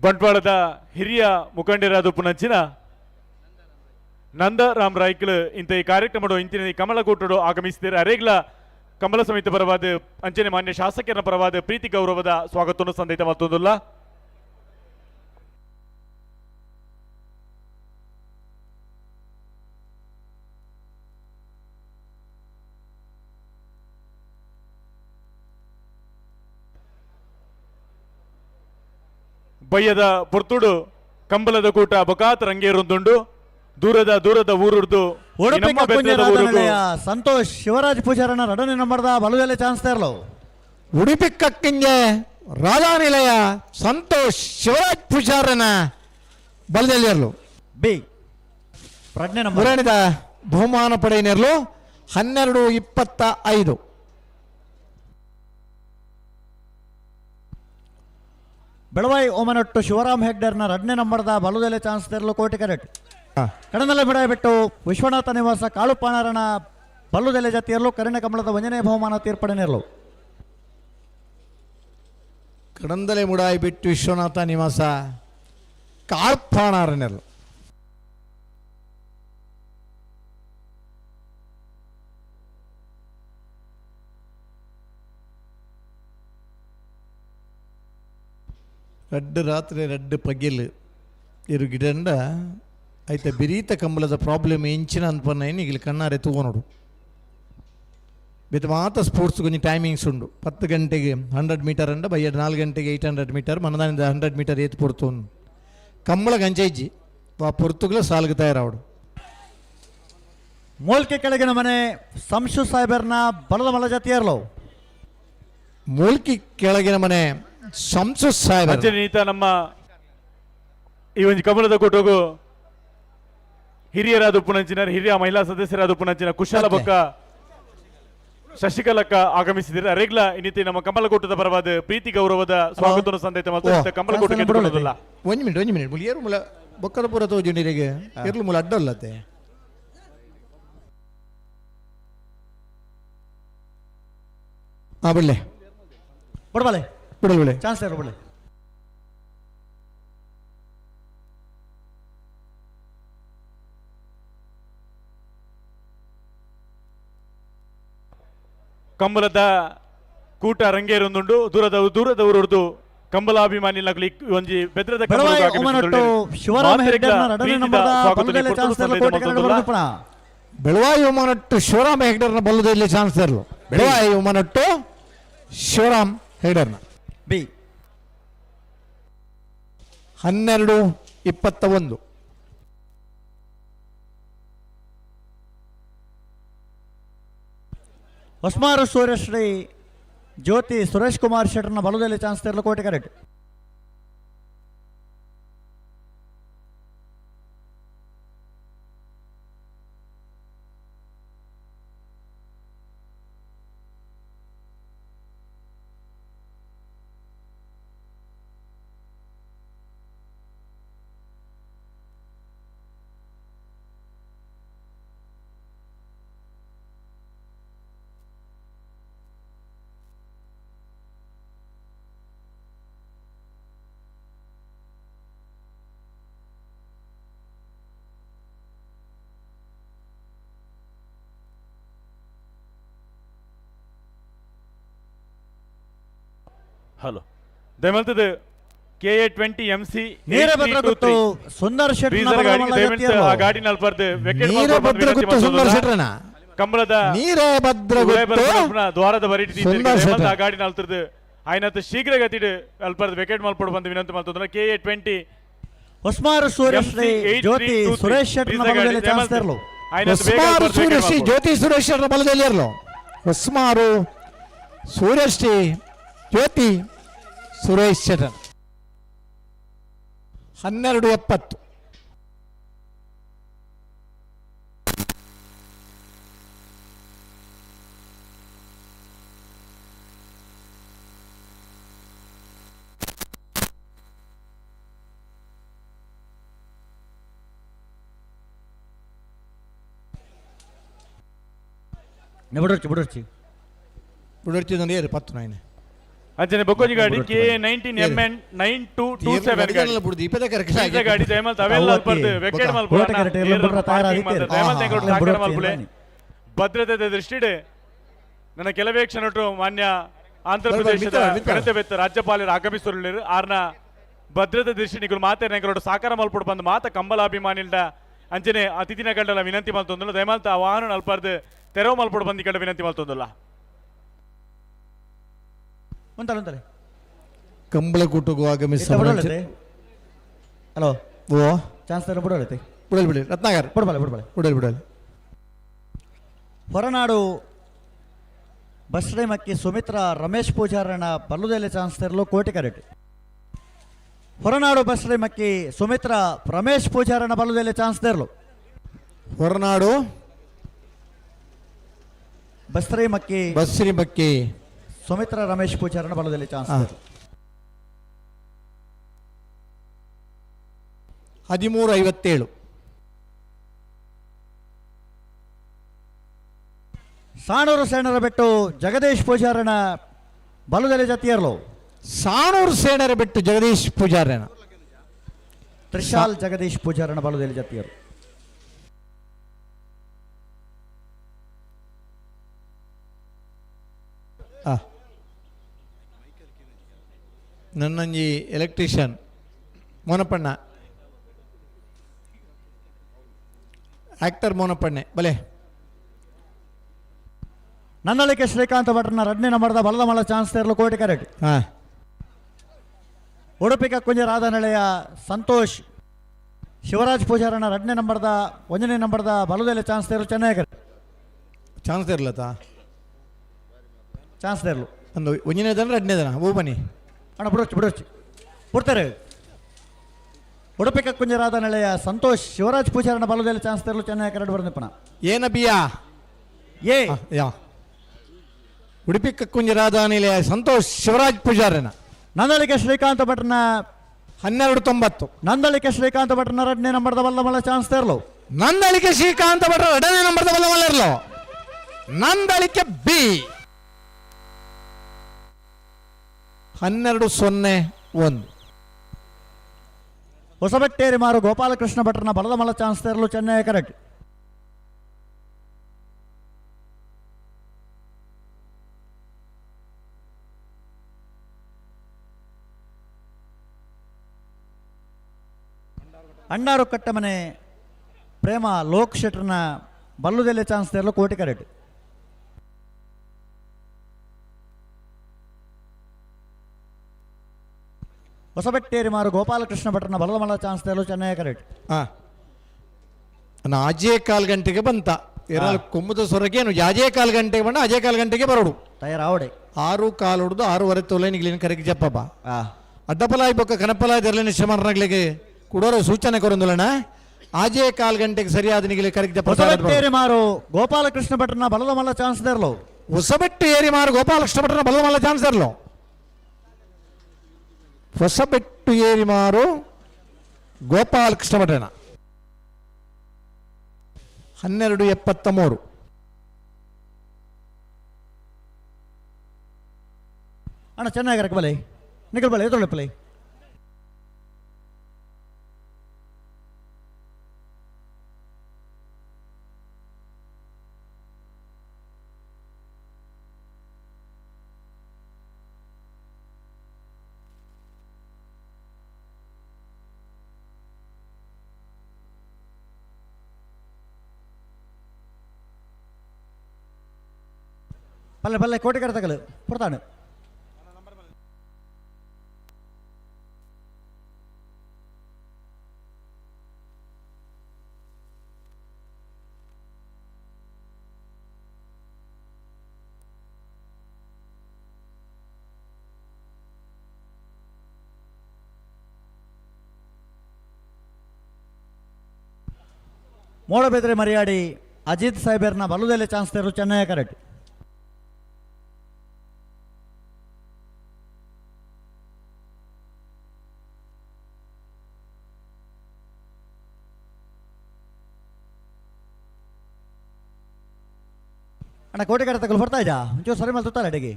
ಬಂಟ್ವಾಳದ ಹಿರಿಯ ಮುಖಂಡರಾದ ಪುನಂಚಿನ ನಂದರಾಮ್ ರಾಯ್ಕಲ್ ಇಂಥ ಈ ಕಾರ್ಯಕ್ರಮ ಇಂತಿನ ಕಮಲಕೂಟಡು ಆಗಮಿಸಿದ್ದಾರೆ ಅರೇಗ್ಲ ಕಮಲ ಸಮಿತಿ ಪರವಾದ ಅಂಚನೆ ಮಾನ್ಯ ಶಾಸಕರ ಪರವಾದ ಪ್ರೀತಿ ಗೌರವದ ಸ್ವಾಗತವನ್ನು ಸಂದೇತ ಮತ್ತೊಂದುಲ್ಲ ಬಯ್ಯದ ಪುರ್ತುಡು ಕಂಬಲದ ಕೂಟ ಬಕಾತ್ ರಂಗೇರೊಂದುಂಡು ದೂರದ ಊರುರ್ದು ಸಂತೋಷ್ ಶಿವರಾಜ್ ಪೂಜಾರನ ರಡನೆ ನಂಬರ್ದ ಬಲುದೆಲೆ ಚಾನ್ಸ್ ತೆರಲು ಉಡುಪಿ ಕಕ್ಕಿಂಗೆ ರಾಜಾನಿಲಯ ಸಂತೋಷ್ ಶಿವರಾಜ್ ಪೂಜಾರನ ಬಲದಲ್ಲಿರಲು ಬಿ ಪ್ರಜ್ಞೆ ಮುರಣಿದ ಬಹುಮಾನ ಪಡೆಯಿನಿರಲು 12-25 ಬೆಳವಾಯಿ ಓಮನೊಟ್ಟು ಶಿವರಾಮ್ ಹೆಗ್ಡರ್ನ ರಡ್ನೆ ನಂಬರ್ದ ಬಲುದೆಲೆ ಚಾನ್ಸ್ ತೆರಲು ಕೋಟಿ ಕರೆಕ್ಟ್ ಕಡನಲ್ಲ ಬಿಡಬಿಟ್ಟು ವಿಶ್ವನಾಥ ನಿವಾಸ ಕಾಳುಪಾಣರನ ಬಲ್ಲುದೆಲೆ ಜತಿಯರಲು ಕರುಣೆ ಕಮಲದ ಒಂದನೇ ಬಹುಮಾನ ತೀರ್ಪಡೆನಿರಲು ಕಡಂದಲೆ ಮುಡಾಯಿ ಬಿಟ್ಟು ವಿಶ್ವನಾಥ ನಿವಾಸ ಕಾಳ್ಪಾಣಾರನೆರಲು ರಡ್ಡು ರಾತ್ರಿ ರಡ್ಡು ಪಗಿಲ್ ಇರು ಗಿಡಂಡ ಆಯ್ತಾ ಬಿರೀತ ಕಂಬಲದ ಪ್ರಾಬ್ಲಮ್ ಎಂಚಿನ ಅನ್ಪನ್ನ ಇಲ್ಲಿ ಕಣ್ಣಾರೆ ತೂವ ನೋಡು ಬಿತ್ತು ಮಾತ್ರ ಸ್ಪೋರ್ಟ್ಸ್ ಕೊಂಚ ಟೈಮಿಂಗ್ಸ್ ಉಂಡು 10 ಗಂಟೆಗೆ 100 ಮೀಟರ್ ಅಂಡ ಬಯ್ಯ 4 ಗಂಟೆಗೆ 800 ಮೀಟರ್ ಮನದಾನಿಂದ 100 ಮೀಟರ್ ಏತ್ ಪೊರ್ತು ಕಂಬಳ ಗಂಜೈಜಿ ಆ ಪೊರ್ತುಗಳ ಸಾಲ್ಗೆ ತಯಾರಾವಡು ಮೂಲ್ಕೆ ಕೆಳಗಿನ ಮನೆ ಸಂಶು ಸಾಹೇಬರ್ನ ಬಲದ ಮಲ ಜತಿಯರ್ಲು ಮೂಲ್ಕಿ ಕೆಳಗಿನ ಮನೆ ಸಂಶು ಸಾಹೇಬರ್ ನಮ್ಮ ಈ ಒಂದು ಕಮಲದ ಕೊಟ್ಟೋಗು ಹಿರಿಯರಾದ ಉಪನಂಚಿನ ಹಿರಿಯ ಮಹಿಳಾ ಸದಸ್ಯರಾದ ಉಪನಂಚಿನ ಕುಶಾಲ ಬೊಕ್ಕ ಶಶಿಕಲಕ್ಕ ಆಗಮಿಸಿದರೆ ರೆಗ್ಲ ಇನ್ನಿತಿ ನಮ್ಮ ಕಮಲಕೂಟದ ಪರವಾದ ಪ್ರೀತಿ ಗೌರವದ ಸ್ವಾಗತವನ್ನು ಸಂದೇತ ಮತ್ತು ಕಮಲಕೂಟಕ್ಕೆ ಬಿಡೋದಿಲ್ಲ ಒಂದು ಮಿನಿಟ್ ಮುಳಿಯರು ಮುಲ ಬೊಕ್ಕದ ಪುರ ತೋಜುನಿರಿಗೆ ಇರ್ಲು ಮುಲ ಅಡ್ಡಲ್ಲತ್ತೆ ಬಿಡ್ಲೆ ಬಿಡಬಲೆ ಬಿಡಲ್ಬಿಳೆ ಚಾನ್ಸ್ ಬಿಡಲೆ ಕಂಬಲದ ಕೂಟ ರಂಗೇರೊಂದುಂಡು ದೂರದವರು ಕಂಬಲಾಭಿಮಾನಿಲಾಗಲಿ ಒಂಜಿ ಬೆದ್ರದ ಶಿವರಾಮ ಹೆಗ್ಡೆರ್ನ ಎರಡನೇ ನಂಬರ್ದ ಬಲದಲ್ಲಿ ಚಾನ್ಸ್ ತೆರಲು ಕೋಟೆ ಕನ್ನಡ ಬರೋದಪ್ಪಣ. ಬೆಳವಾಯಿ ಉಮನಟ್ಟು ಶಿವರಾಮ ಹೆಗ್ಡರ್ನ ಬಲ್ಲದಲ್ಲಿ ಚಾನ್ಸ್ ತೆರಲು. ಬೆಳವಾಯಿ ಉಮನಟ್ಟು ಶಿವರಾಮ್ ಹೆಗ್ಡರ್ನ ಬಿ 12-21. ಹೊಸ್ಮಾರು ಸೂರ್ಯಶ್ರೀ ಜ್ಯೋತಿ ಸುರೇಶ್ ಕುಮಾರ್ ಶೆಟ್ಟರ್ನ ಬಲದಲ್ಲಿ ಚಾನ್ಸ್ ತೆರಲು ಕೋಟೆ ಕರೆಕ್ಟ್. ಹಲೋ ದಯಮಲ್ತದ KA20 MC ನೇರ ಭದ್ರ ಗೊತ್ತು ಸುಂದರ್ ಶೆಟ್ಟರ್ನ ಆ ಗಾಡಿ ನಲ್ಪರ್ದು ನೀರ ಭದ್ರ ಗೊತ್ತು ಸುಂದರ್ ಶೆಟ್ಟರ್ನ ಕಂಬಳದ ನೀರ ಭದ್ರ ಗೊತ್ತು ದ್ವಾರದ ಬರಿಟಿ ಸುಂದರ್ ಶೆಟ್ಟರ್ ಆ ಗಾಡಿ ನಲ್ತರ್ದು ಆಯ್ನತ್ತು ಶೀಘ್ರ ಗತಿಡು ಅಲ್ಪರ್ದು ವೆಕೆಟ್ ಮಾಡ್ಕೊಡು ಬಂದು ವಿನಂತಿ ಮಾಡ್ತಂದ್ರೆ KA20 ಹೊಸ್ಮಾರು ಸೂರ್ಯಶ್ರೀ ಜ್ಯೋತಿ ಸುರೇಶ್ ಶೆಟ್ಟರ್ನ ಬಲದಲ್ಲಿ ಚಾನ್ಸ್ ತೆರಲು. ಹೊಸ್ಮಾರು ಸೂರ್ಯಶ್ರೀ ಜ್ಯೋತಿ ಸುರೇಶ್ ಶೆಟ್ಟರ್ನ ಬಲದಲ್ಲಿ ಇರಲು. ಹೊಸ್ಮಾರು ಸೂರ್ಯಶ್ರೀ ಜ್ಯೋತಿ ಸುರೇಶ್ ಶೆಟ್ಟರ್ 12-70. ಬಿಡರ್ಚಿ ನೋಡಿ 10 9 ಅಂಚನೆ ಬೊಕ್ಕೋಜಿ ಗಾಡಿ KA19 MN 9227 ಗಾಡಿ ಗಾಡಿ ದಯಮಲ್ತ ಅವೆಲ್ಲ ಅಲ್ಪರ್ದು ವೆಕೆಟ್ ಮಲ್ಪುಡ ದಯಮಲ್ತ ಎಂಗಳು ಸಾಕರ ಮಲ್ಪುಳೆ ಭದ್ರತೆ ದೃಷ್ಟಿಡೆ ನನ್ನ ಕೆಲವೇ ಕ್ಷಣಟು ಮಾನ್ಯ ಆಂಧ್ರ ಪ್ರದೇಶದ ಗಣತೆ ರಾಜ್ಯಪಾಲರು ಆಗಮಿಸುವರು ಆರ್ನ ಭದ್ರತೆ ದೃಷ್ಟಿ ನಿಗಳು ಮಾತೆ ಎಂಗಳು ಸಾಕಾರ ಮಲ್ಪುಡು ಬಂದು ಮಾತ ಕಂಬಲಾಭಿಮಾನಿಲ್ಡ ಅಂಚನೆ ಅತಿಥಿನ ಗಂಡಲ ವಿನಂತಿ ಮಲ್ತೊಂದಲ್ಲ ದಯಮಲ್ತ ಆ ವಾಹನ ಅಲ್ಪರ್ದು ತೆರವು ಮಲ್ಪುಡು ಬಂದು ಈ ಕಡೆ ವಿನಂತಿ ಮಲ್ತೊಂದಲ್ಲ ಒಂತಾರೆ ಕಂಬಳಕೂಟಗೂ ಆಗಮಿಸ ಹಲೋ ಓ ಚಾನ್ಸ್ ತರ ಬಿಡೋಳೈತೆ ಬಿಡಲಿ ರತ್ನಾಕರ್ ಬಿಡಲಿ ಹೊರನಾಡು ಬಸ್ರೇಮಕ್ಕಿ ಸುಮಿತ್ರಾ ರಮೇಶ್ ಪೂಜಾರನ ಬಲ್ಲುದಲ್ಲಿ ಚಾನ್ಸ್ ತೆರಲು ಕೋಟಿ ಕರೆಕ್ಟ್. ಹೊರನಾಡು ಬಸ್ರೇಮಕ್ಕಿ ಸುಮಿತ್ರಾ ರಮೇಶ್ ಪೂಜಾರನ ಬಲ್ಲುದಲ್ಲಿ ಚಾನ್ಸ್ ತೆರಲು. ಹೊರನಾಡು ಬಸ್ರೇಮಕ್ಕಿ ಸುಮಿತ್ರಾ ರಮೇಶ್ ಪೂಜಾರನ ಬಲದಲ್ಲಿ ಚಾನ್ಸ್ 13-57. ಸಾಣೂರು ಸೇನರ ಬೆಟ್ಟು ಜಗದೀಶ್ ಪೂಜಾರನ ಬಲದಲ್ಲಿ ಜತಿಯರ್ಲು. ಸಾಣೂರು ಸೇನರ ಬೆಟ್ಟು ಜಗದೀಶ್ ಪೂಜಾರನ ತ್ರಿಶಾಲ್ ಜಗದೀಶ್ ಪೂಜಾರನ ಬಲದಲ್ಲಿ ಜತಿಯರು. ನನ್ನಂಜಿ ಎಲೆಕ್ಟ್ರಿಷಿಯನ್ ಮೋನಪ್ಪಣ್ಣ ಆಕ್ಟರ್ ಮೋನಪ್ಪಣ್ಣೆ ಬಲೆ ನನ್ನಳಿಕೆ ಶ್ರೀಕಾಂತ ಭಟ್ರನ ರಡ್ನೇ ನಂಬರ್ದ ಬಲದ ಮಳ ಚಾನ್ಸ್ ತೆರಲು ಕೋಟಿ ಕರೆಕ್ಟ್. ಉಡುಪಿ ಕಕ್ಕುಂಜ ರಾಧನಳೆಯ ಸಂತೋಷ್ ಶಿವರಾಜ್ ಪೂಜಾರನ ರಡ್ನೇ ನಂಬರ್ದ 1ನೇ ನಂಬರ್ದ ಬಲದಲ್ಲಿ ಚಾನ್ಸ್ ತೆರಲು ಚೆನ್ನೈ ಕರೆಕ್ಟ್. ಚಾನ್ಸ್ ತೆರಲತಾ ಚಾನ್ಸ್ ತೆರಲು ಒಂದು 1ನೇದನ 2ನೇದನ ಓ ಬನ್ನಿ ಅಣ್ಣ ಬಿಡೋಚ್ಚು ಬಿಡ್ತಾರೆ. ಉಡುಪಿ ಕಕ್ಕುಂಜ ರಾಧನಳೆಯ ಸಂತೋಷ್ ಶಿವರಾಜ್ ಪೂಜಾರನ ಬಲದಲ್ಲಿ ಚಾನ್ಸ್ ತೆರಲು ಚೆನ್ನೈ ಕರೆಕ್ಟ್ ಬರ್ದಪ್ಪಣ ಏನಬಿಯಾ ಏ ಯಾ ಉಡುಪಿ ಕಕ್ಕುಂಜ ರಾಧನಿಲೆಯ ಸಂತೋಷ್ ಶಿವರಾಜ್ ಪೂಜಾರನ ನಂದಳಿಕೆ ಶ್ರೀಕಾಂತ ಭಟ್ರನ 12-90. ನಂದಳಿಕೆ ಶ್ರೀಕಾಂತ ಭಟ್ರನ 2ನೇ ನಂಬರ್ದ ಬಲ್ಲಮಲ್ಲ ಚಾನ್ಸ್ ತೆರಲು. ನಂದಳಿಕೆ ಶ್ರೀಕಾಂತ ಭಟ್ರ 2ನೇ ನಂಬರ್ದ ಬಲ್ಲಮಲ್ಲ ಇರಲು. ನಂದಳಿಕೆ ಬಿ 12-01. ಹೊಸಬೆಟ್ಟೇರಿ ಮಾರು ಗೋಪಾಲಕೃಷ್ಣ ಭಟ್ರನ ಬಲದ ಮಲ ಚಾನ್ಸ್ ತೆರಲು ಚೆನ್ನೈ ಕರೆಕ್ಟ್. ಅಣ್ಣಾರು ಕಟ್ಟಮನೆ ಪ್ರೇಮ ಲೋಕ್ ಶೆಟ್ರನ ಬಲ್ಲುದೆಲೆ ಚಾನ್ಸ್ ತೆರಲು ಕೋಟಿ ಕರೆಕ್ಟ್. ಹೊಸಬೆಟ್ಟೇರಿ ಮಾರು ಗೋಪಾಲಕೃಷ್ಣ ಭಟ್ರನ ಬಲದ ಮಲ್ಲ ಚಾನ್ಸ್ ತೆರಲು ಚೆನ್ನೈ ಕರೆಕ್ಟ್. ಆಜೇ ಕಾಲ್ ಗಂಟೆಗೆ ಬಂತ ಕೊಮ್ಮದ ಸೊರಗೇನು ಯಾಜೇ ಕಾಲ್ ಗಂಟೆಗೆ ಬಂದ ಅಜೇ ಕಾಲ್ ಗಂಟೆಗೆ ಬರೋಡು ತಯಾರಾವಡೆ 6 ಕಾಲು ಹೊಡೆದು 6:30 ತೊಲೆನಿಗ್ಲಿನ ಕರೆಗೆ ಜಪ್ಪಬ್ಬ ಅಡ್ಡಪಲಾಯಿ ಬೊಕ್ಕ ಕನಪಲಾಯಿ ತೆರಲಿನ ಶ್ರಮರ್ನಗಳಿಗೆ ಕೊಡೋರು ಸೂಚನೆ ಕೊರೊಂದುಲಣ ಆಜೇ ಕಾಲ್ ಗಂಟೆಗೆ ಸರಿಯಾದ ನಿಗಲಿ ಕರೆಗೆ ಜಪ್ಪ. ಹೊಸಬೆಟ್ಟೇರಿ ಮಾರು ಗೋಪಾಲಕೃಷ್ಣ ಭಟ್ರನ ಬಲದ ಮಲ್ಲ ಚಾನ್ಸ್ ತೆರಲು. ಹೊಸಬೆಟ್ಟು ಏರಿ ಮಾರು ಗೋಪಾಲಕೃಷ್ಣ ಭಟ್ರನ ಬಲದ ಮಲ್ಲ ಚಾನ್ಸ್ ತೆರಲು. ಹೊಸಬೆಟ್ಟು ಏರಿ ಮಾರು ಗೋಪಾಲಕೃಷ್ಣ ಭಟ್ರನ 12:73. ಅಣ್ಣ ಚೆನ್ನಾಗಿ ಬಲೆ ನಿಗಲ್ ಬಲೆ ಎದೊಳ್ಳೆ ಪ್ಲೇ. பல்ல பல்ல கோட்டைக்கார தகவல் புறத்தானு ಮೋಡಬೆದ್ರೆ ಮರಿಯಾಡಿ ಅಜಿತ್ ಸಾಹೇಬರ್ನ ಬಲುದೆಲೆ ಚಾನ್ಸ್ ತೆರಲು ಚೆನ್ನೈ ಕರೆಕ್ಟ್. ಅಣ್ಣ ಕೋಟೆಗಾರ ತಗೊಳ್ಳಿ ಬರ್ತಾ ಇದ್ದ ಒಂಚೂರು ಸರಿ ಮೇಲೆ ತುತ್ತಾರೆ ಅಡಿಗೆ.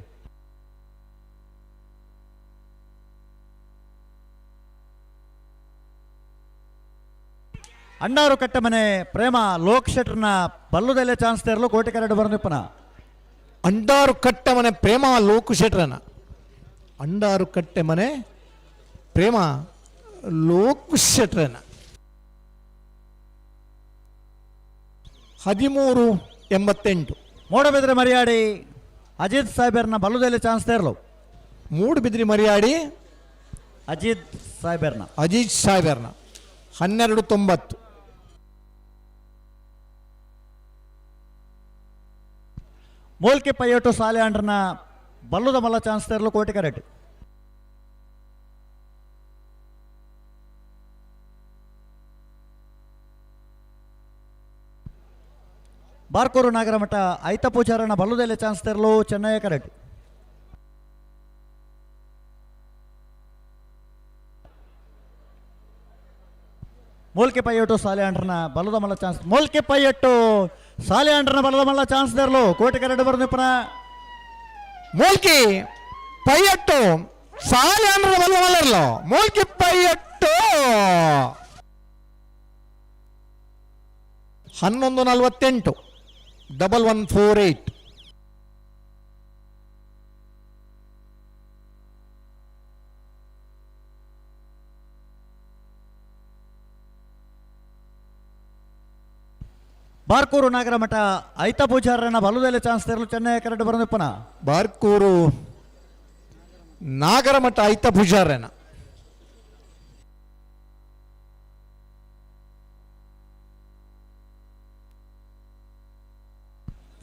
ಅಣ್ಣಾರು ಕಟ್ಟಮನೆ ಪ್ರೇಮ ಲೋಕ್ ಶೆಟ್ರನ ಬಲ್ಲುದೆಲೆ ಚಾನ್ಸ್ ತೆರಲು ಕೋಟೆಗಾರ ಬರನಿಪ್ಪನ. ಅಂಡಾರು ಕಟ್ಟಮನೆ ಪ್ರೇಮ ಲೋಕ್ ಶೆಟ್ರನ ಅಂಡಾರು ಕಟ್ಟೆಮನೆ ಪ್ರೇಮ ಲೋಕ್ ಶೆಟ್ರನ 13:88. ಮೂಡಬಿದ್ರೆ ಮರಿಯಾಡಿ ಅಜಿತ್ ಸಾಹೇಬರ್ನ ಬಲ್ಲುದೆಲೆ ಚಾನ್ಸ್ ತೆರಲು. ಮೂಡಬಿದ್ರಿ ಮರಿಯಾಡಿ ಅಜಿತ್ ಸಾಹೇಬರ್ನ 12:90. ಮೋಲ್ಕೆ ಪೈಯಟು ಸಾಲೆ ಅಂಡ್ರನ ಬಲ್ಲುದ ಮಲ್ಲ ಚಾನ್ಸ್ ತೆರಲು ಕೋಟಿ ಕರೆಕ್ಟ್. ಬಾರ್ಕೂರು ನಾಗರಮಠ ಐತ ಪೂಜಾರನ ಬಲ್ಲುದೆಲೆ ಚಾನ್ಸ್ ತೆರಲು ಚೆನ್ನೈ ಕರೆಕ್ಟ್. ಮೋಲ್ಕೆ ಪೈಯಟು ಸಾಲೆ ಅಂಡ್ರನ ಬಲ್ಲುದ ಮಲ್ಲ ಚಾನ್ಸ್ ಮೋಲ್ಕೆ ಪೈಯಟ್ಟು ಸಾಲೆ ಅಂಡ್ರನ ಬಲ್ಲದ ಮಲ್ಲ ಚಾನ್ಸ್ ತೆರಲು ಕೋಟಿ ಕರೆಕ್ಟ್ ಬರ್ನಿಪ್ಪನ. ಮೋಲ್ಕಿ ಪೈಯಟ್ಟು ಸಾಲೆ ಅಂಡ್ರನ ಬಲ್ಲದ ಮಲ್ಲರ್ಲೋ ಮೋಲ್ಕಿ ಪೈಯಟ್ಟು 11:48. 1148. ಬಾರ್ಕೂರು ನಾಗರಮಠ ಐತ ಪೂಜಾರನ ಬಲ್ಲುದೆಲೆ ಚಾನ್ಸ್ ತೆರಲು ಚೆನ್ನೈ ಕರೆಕ್ಟ್ ಬರನಿಪ್ಪನ. ಬಾರ್ಕೂರು ನಾಗರಮಠ ಐತ ಪೂಜಾರನ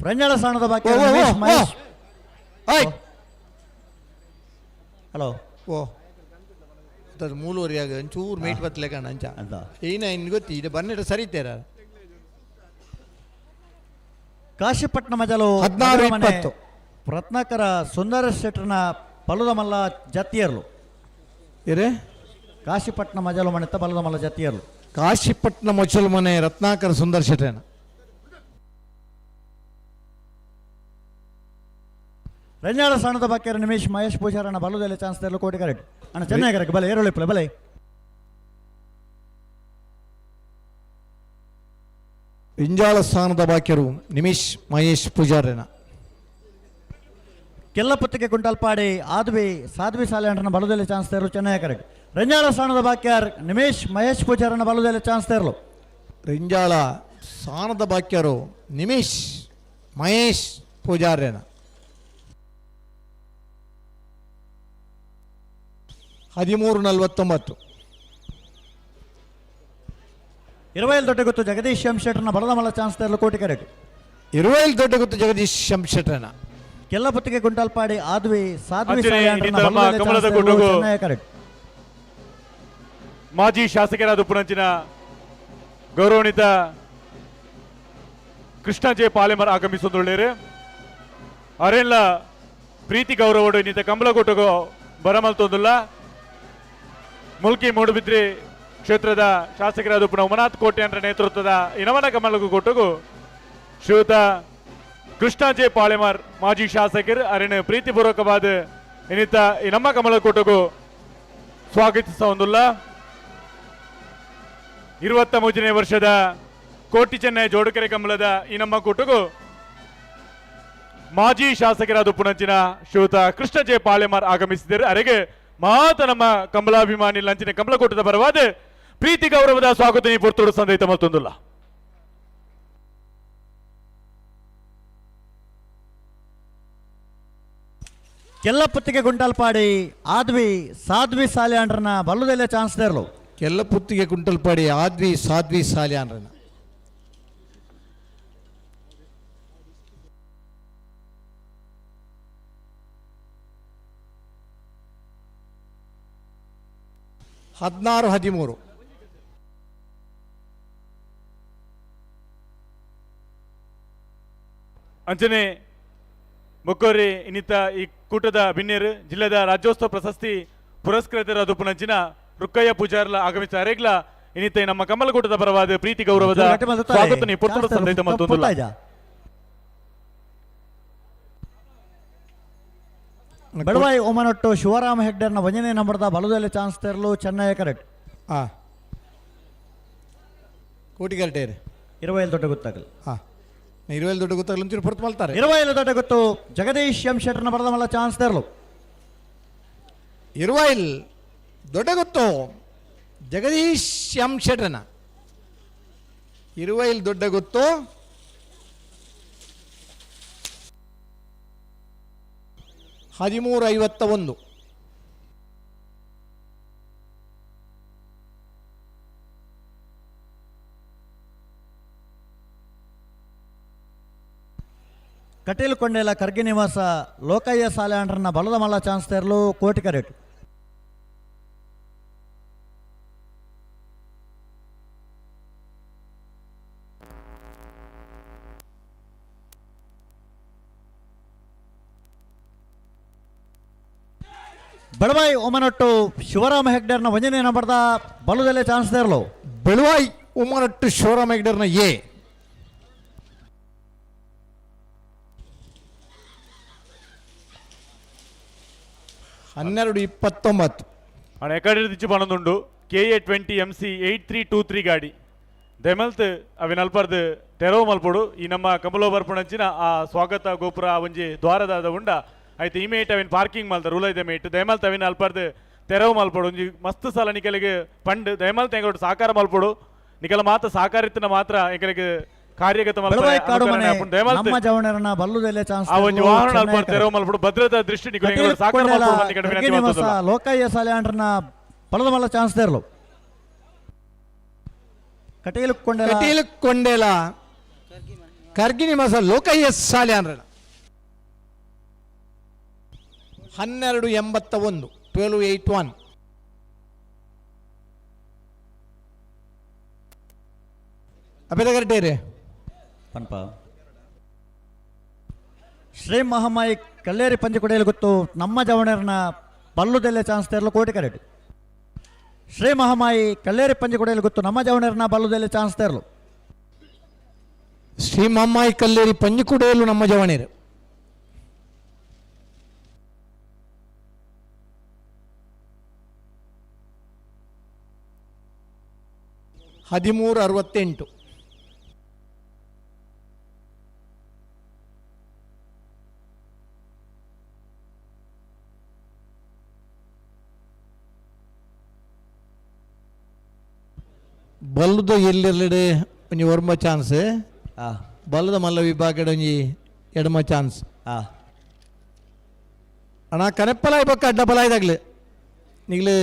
ಫ್ರಂಜಾಳ ಸ್ಥಾನದ ಬಾಕಿ ಹಲೋ ಓ ಅದು ಮೂಲೂರಿಯಾಗ ಒಂಚೂರು ಮೈಟ್ ಬತ್ತಲೆ ಕಾಣ ಅಂಚ ಅಂತ ಏನ ಇನ್ನು ಗೊತ್ತಿ ಇದು ಬನ್ನಿಟ್ಟು ಸರಿತೇರ. ಕಾಶಿಪಟ್ಟಣ ಮಜಲು 16:20. ರತ್ನಾಕರ ಸುಂದರ ಶೆಟ್ರನ ಬಲ್ಲುದ ಮಲ್ಲ ಜತ್ತಿಯರ್ಲು ಏರೇ ಕಾಶಿಪಟ್ಟಣ ಮಜಲು ಮನೆತ್ತ ಬಲ್ಲುದ ಮಲ್ಲ ಜತ್ತಿಯರ್ಲು. ಕಾಶಿಪಟ್ಟಣ ಮೊಚಲು ಮನೆ ರತ್ನಾಕರ ಸುಂದರ ಶೆಟ್ರನ ರಂಜಾಳ ಸ್ಥಾನದ ಬಾಕ್ಯರ ನಿಮೇಶ್ ಮಹೇಶ್ ಪೂಜಾರನ ಬಲ್ಲುದೆಲೆ ಚಾನ್ಸ್ ತೆರಲು ಕೋಟಿ ಕರೆಕ್ಟ್. ಅಣ್ಣ ಚೆನ್ನೈ ಕರೆಕ್ಟ್ ಬಲೆ ಏರೋಳಿ ಪ್ಲೇ ಬಲೆ. ಇಂಜಾಳ ಸ್ಥಾನದ ಬಾಕ್ಯರು ನಿಮೇಶ್ ಮಹೇಶ್ ಪೂಜಾರನ ಕೆಲ್ಲಪುತ್ತಿಗೆ ಕುಂಟಲ್ಪಾಡಿ ಆದ್ವಿ ಸಾಧ್ವಿ ಸಾಲೆ ಅಂಡ್ರನ ಬಲ್ಲುದೆಲೆ ಚಾನ್ಸ್ ತೆರಲು ಚೆನ್ನೈ ಕರೆಕ್ಟ್. ರೆಂಜಾಳ ಸ್ಥಾನದ ಬಾಕ್ಯರ್ ನಿಮೇಶ್ ಮಹೇಶ್ ಪೂಜಾರನ ಬಲದಲ್ಲಿ ಚಾನ್ಸ್ ತೇರ್ಲು. ರಿಂಜಾಳ ಸ್ಥಾನದ ಬಾಕ್ಯರು ನಿಮಿಷ್ ಮಹೇಶ್ ಪೂಜಾರ್ಯನ 13:49. 20 ದೊಡ್ಡ ಗೊತ್ತು ಜಗದೀಶ್ ಎಂ ಶೆಟ್ಟರ್ನ ಬಲದ ಮಲ್ಲ ಚಾನ್ಸ್ ತೇರ್ಲು ಕೋಟಿ ಕರೆಕ್ಟ್. 20 ದೊಡ್ಡ ಗೊತ್ತು ಜಗದೀಶ್ ಎಂ ಶೆಟ್ಟರ್ನ ಕೆಲ್ಲಪುತ್ತಿಗೆ ಗುಂಟಾಲ್ಪಾಡಿ ಆದ್ವಿ ಸಾಧ್ವಿ ಅಂಚನೆ ಸಾಲ್ಯಾಂಡ್ರನ ಇನ್ನಿತರ ಬಲದಲ್ಲಿ ಕಮಲದ ಚಾನ್ಸ್ ತೇರ್ಲು ಗುಡುಗು. ಚೆನ್ನೈ ಕರೆಕ್ಟ್. ಮಾಜಿ ಶಾಸಕರಾದ ಉಪನಂಚಿನ ಗೌರವಾನ್ವಿತ ಕೃಷ್ಣ ಜೆ ಪಾಲೆಮರ್ ಆಗಮಿಸುವುದುಳ್ಳೇರು ಅರೆಲ್ಲ ಪ್ರೀತಿ ಗೌರವಡು ಇನ್ನಿತ ಕಂಬಳಗುಟ್ಟಗು ಬರಮಲ್ತೊಂದುಲ್ಲ ಮುಲ್ಕಿ ಮೂಡುಬಿದ್ರಿ ಕ್ಷೇತ್ರದ ಶಾಸಕರಾದ ಉಪನ ಉಮನಾಥ್ ಕೋಟ್ಯಾನ್ರ ನೇತೃತ್ವದ ಇನವನ ಕಮಲಗು ಕೊಟ್ಟಗು ಶ್ರೀಯುತ ಕೃಷ್ಣ ಜೆ ಪಾಳೆಮಾರ್ ಮಾಜಿ ಶಾಸಕರು ಅರೆನ ಪ್ರೀತಿಪೂರ್ವಕವಾದ ಇನ್ನಿತ ಈ ನಮ್ಮ ಕಮಲ ಕೊಟ್ಟಗು ಸ್ವಾಗತಿಸುವುದಿಲ್ಲ 23ನೇ ವರ್ಷದ ಕೋಟಿ ಚೆನ್ನೈ ಜೋಡುಕೆರೆ ಕಂಬಳದ ಈ ನಮ್ಮ ಕೂಟಗೂ ಮಾಜಿ ಶಾಸಕರಾದ ಉಪುಣಂಚಿನ ಶ್ರೀಯುತ ಕೃಷ್ಣ ಜೆ ಪಾಳೆಮಾರ್ ಆಗಮಿಸಿದರು. ಅರೆಗೆ ಮಾತ ನಮ್ಮ ಕಂಬಳಾಭಿಮಾನಿ ಲಂಚಿನ ಕಂಬಳಕೂಟದ ಪರವಾದ ಪ್ರೀತಿ ಗೌರವದ ಸ್ವಾಗತ ನೀ ಪುರ್ತೋಡು ಸಂದೈತ ಮತ್ತೊಂದುಲ್ಲ. ಕೆಲ್ಲಪುತ್ತಿಗೆ ಗುಂಟಾಲ್ಪಾಡಿ ಆದ್ವಿ ಸಾಧ್ವಿ ಸಾಲ್ಯಾಂಡ್ರನ ಬಲ್ಲದಲ್ಲೇ ಚಾನ್ಸ್ ತೇರ್ಲು. ಕೆಲ್ಲಪುತ್ತಿಗೆ ಕುಂಟಲ್ಪಾಡಿ ಆದ್ವಿ ಸಾಧ್ವಿ ಸಾಲ್ಯಾನ್ರನ 16-13. ಅಂಚನೆ ಮೊಕ್ಕೋರಿ ಇನ್ನಿತ ಈ ಕೂಟದ ಭಿನ್ಯರು ಜಿಲ್ಲೆದ ರಾಜ್ಯೋತ್ಸವ ಪ್ರಶಸ್ತಿ ಪುರಸ್ಕೃತರಾದ ಉಪನಂಚಿನ ರುಕ್ಕಯ್ಯ ಪೂಜಾರ್ಲ ಆಗಮಿಸಿದ ಅರೆಗ್ಲ ಇನ್ನಿತ ನಮ್ಮ ಕಮಲಕೂಟದ ಪರವಾದ ಪ್ರೀತಿ ಗೌರವದ ಸ್ವಾಗತ ನೀ ಪುರ್ತೋಡು ಸಂದೈತ ಮತ್ತೊಂದು ಬಡವಾಯಿ ಒಮನೊಟ್ಟು ಶಿವರಾಮ ಹೆಗ್ಡೆರ್ನ ವಂಜನೆ ನಂಬರ್ದ ಬಲದಲ್ಲಿ ಚಾನ್ಸ್ ತೇರಲು ಚೆನ್ನೈ ಕರೆಕ್ಟ್. ಕೋಟಿ ಕರೆಕ್ಟೇರಿ 20 ದೊಡ್ಡ ಗೊತ್ತಾಗಲಿ. 20 ದೊಡ್ಡ ಗೊತ್ತಾಗಲಿ ಒಂಚೂರು ಪುರ್ತು ಮಲ್ತಾರೆ. 20 ದೊಡ್ಡ ಗೊತ್ತು ಜಗದೀಶ್ ಎಂ ಶೆಟ್ಟರ್ನ ಬರದ ಮಲ್ಲ ಚಾನ್ಸ್ ತೇರಲು. 20 ದೊಡ್ಡ ಗೊತ್ತು ಜಗದೀಶ್ ಎಂ ಶೆಟ್ಟರ್ನ 20 ದೊಡ್ಡ ಗೊತ್ತು 13:51. ಕಟೀಲ್ ಕೊಂಡೇಲ ಖರ್ಗೆ ನಿವಾಸ ಲೋಕಯ್ಯ ಸಾಲ್ಯಾಂಡ್ರನ ಬಲದ ಮಲ್ಲ ಚಾನ್ಸ್ ತೇರಲು ಕೋಟಿ ಕರೆಕ್ಟ್. ಬೆಳವಾಯಿ ಒಮನೊಟ್ಟು ಶಿವರಾಮ ಹೆಗ್ಡೆರ್ನ ವಂಜನೆ ನಂಬರ್ದ ಬಲದಲ್ಲೇ ಚಾನ್ಸ್ ತೇರಲು. ಬೆಳವಾಯಿ ಒಮನೊಟ್ಟು ಶಿವರಾಮ ಹೆಗ್ಡೆರ್ನ ಎ 12:29. ಅಣ್ಣ ಎಕಡೆ ದಿಚ್ಚು ಪಣದುಂಡು KA 20 MC 8323 ಗಾಡಿ ದೆಮಲ್ತ್ ಅವಿನ ಅಲ್ಪರ್ದು ತೆರವು ಮಲ್ಪಡು ಈ ನಮ್ಮ ಕಮಲೋ ಬರ್ಪಣಂಚಿನ ಆ ಸ್ವಾಗತ ಗೋಪುರ ಒಂಜಿ ದ್ವಾರದ ಉಂಡ ಆಯ್ತು ಇಮೇಟ್ ಅವಿನ ಪಾರ್ಕಿಂಗ್ ಮಲ್ತ ರೂಲ್ ಇದೆ ಮೇಟ್ ದಯಮಲ್ತ್ ಅವಿನ ಅಲ್ಪರ್ದು ತೆರವು ಮಲ್ಪಡು ಒಂಜಿ ಮಸ್ತ್ ಸಲ ನಿಕಲಿಗೆ ಪಂಡ್ ದಯಮಲ್ತ್ ಎಂಗಡು ಸಾಕಾರ ಮಲ್ಪಡು ನಿಕಲ ಮಾತ್ರ ಸಾಕಾರಿತನ ಮಾತ್ರ ಎಂಕಲಿಗೆ ಕಾರ್ಯಗತ ನಮ್ಮ ಜವಣರನ ಬಲ್ಲುದಲ್ಲೇ ಚಾನ್ಸ್ ತೆರವು ಮಲ್ಪಡು ಭದ್ರತಾ ದೃಷ್ಟಿ ನಿಕಲ ಸಾಕಾರ ಮಲ್ಪಡು ಲೋಕಯ್ಯ ಸಾಲ್ಯಾಂಡ್ರನ ಬಲದ ಮಲ್ಲ ಚಾನ್ಸ್ ತೇರಲು. ಕಟೀಲ್ ಕೊಂಡೇಲ ಖರ್ಗೆ ನಿವಾಸ ಲೋಕಯ್ಯ ಸಾಲ್ಯಾಂಡ್ರನ 12:81. 12:81. ಅಪೇದ ಕರೆಕ್ಟೇರಿ ಪನ್ಪ ಶ್ರೀ ಮಹಾಮಾಯಿ ಕಲ್ಲೇರಿ ಪಂಚಕೊಡೆಯಲ್ಲಿ ಗೊತ್ತು ನಮ್ಮ ಜವಣರನ ಬಲ್ಲುದಲ್ಲೇ ಚಾನ್ಸ್ ತೇರಲು ಕೋಟಿ ಕರೆಕ್ಟ್. ಶ್ರೀ ಮಹಾಮಾಯಿ ಕಲ್ಲೇರಿ ಪಂಚಕೊಡೆಯಲ್ಲಿ ಗೊತ್ತು ನಮ್ಮ ಜವಣರನ ಬಲ್ಲುದಲ್ಲೇ ಚಾನ್ಸ್ ತೇರಲು. ಶ್ರೀ ಮಹಾಮಾಯಿ ಕಲ್ಲೇರಿ ಪಂಚಕೊಡೆಯಲ್ಲೂ ನಮ್ಮ ಜವಣೇರು 13:68. ಬಲ್ಲದ ಎಲ್ಲಿರಲಿಡೆ ಒಂಜಿ ಒರ್ಮ ಚಾನ್ಸ್ ಬಲ್ಲದ ಮಲ್ಲ ವಿಭಾಗದ ಒಂಜಿ ಎಡಮ ಚಾನ್ಸ್ ಅಣ್ಣ ಕನೆಪ್ಪಲಾಯ್ ಬಕ್ಕ ಅಡ್ಡ ಬಲಾಯ್ದಾಗ್ಲಿ ನಿಗ್ಲು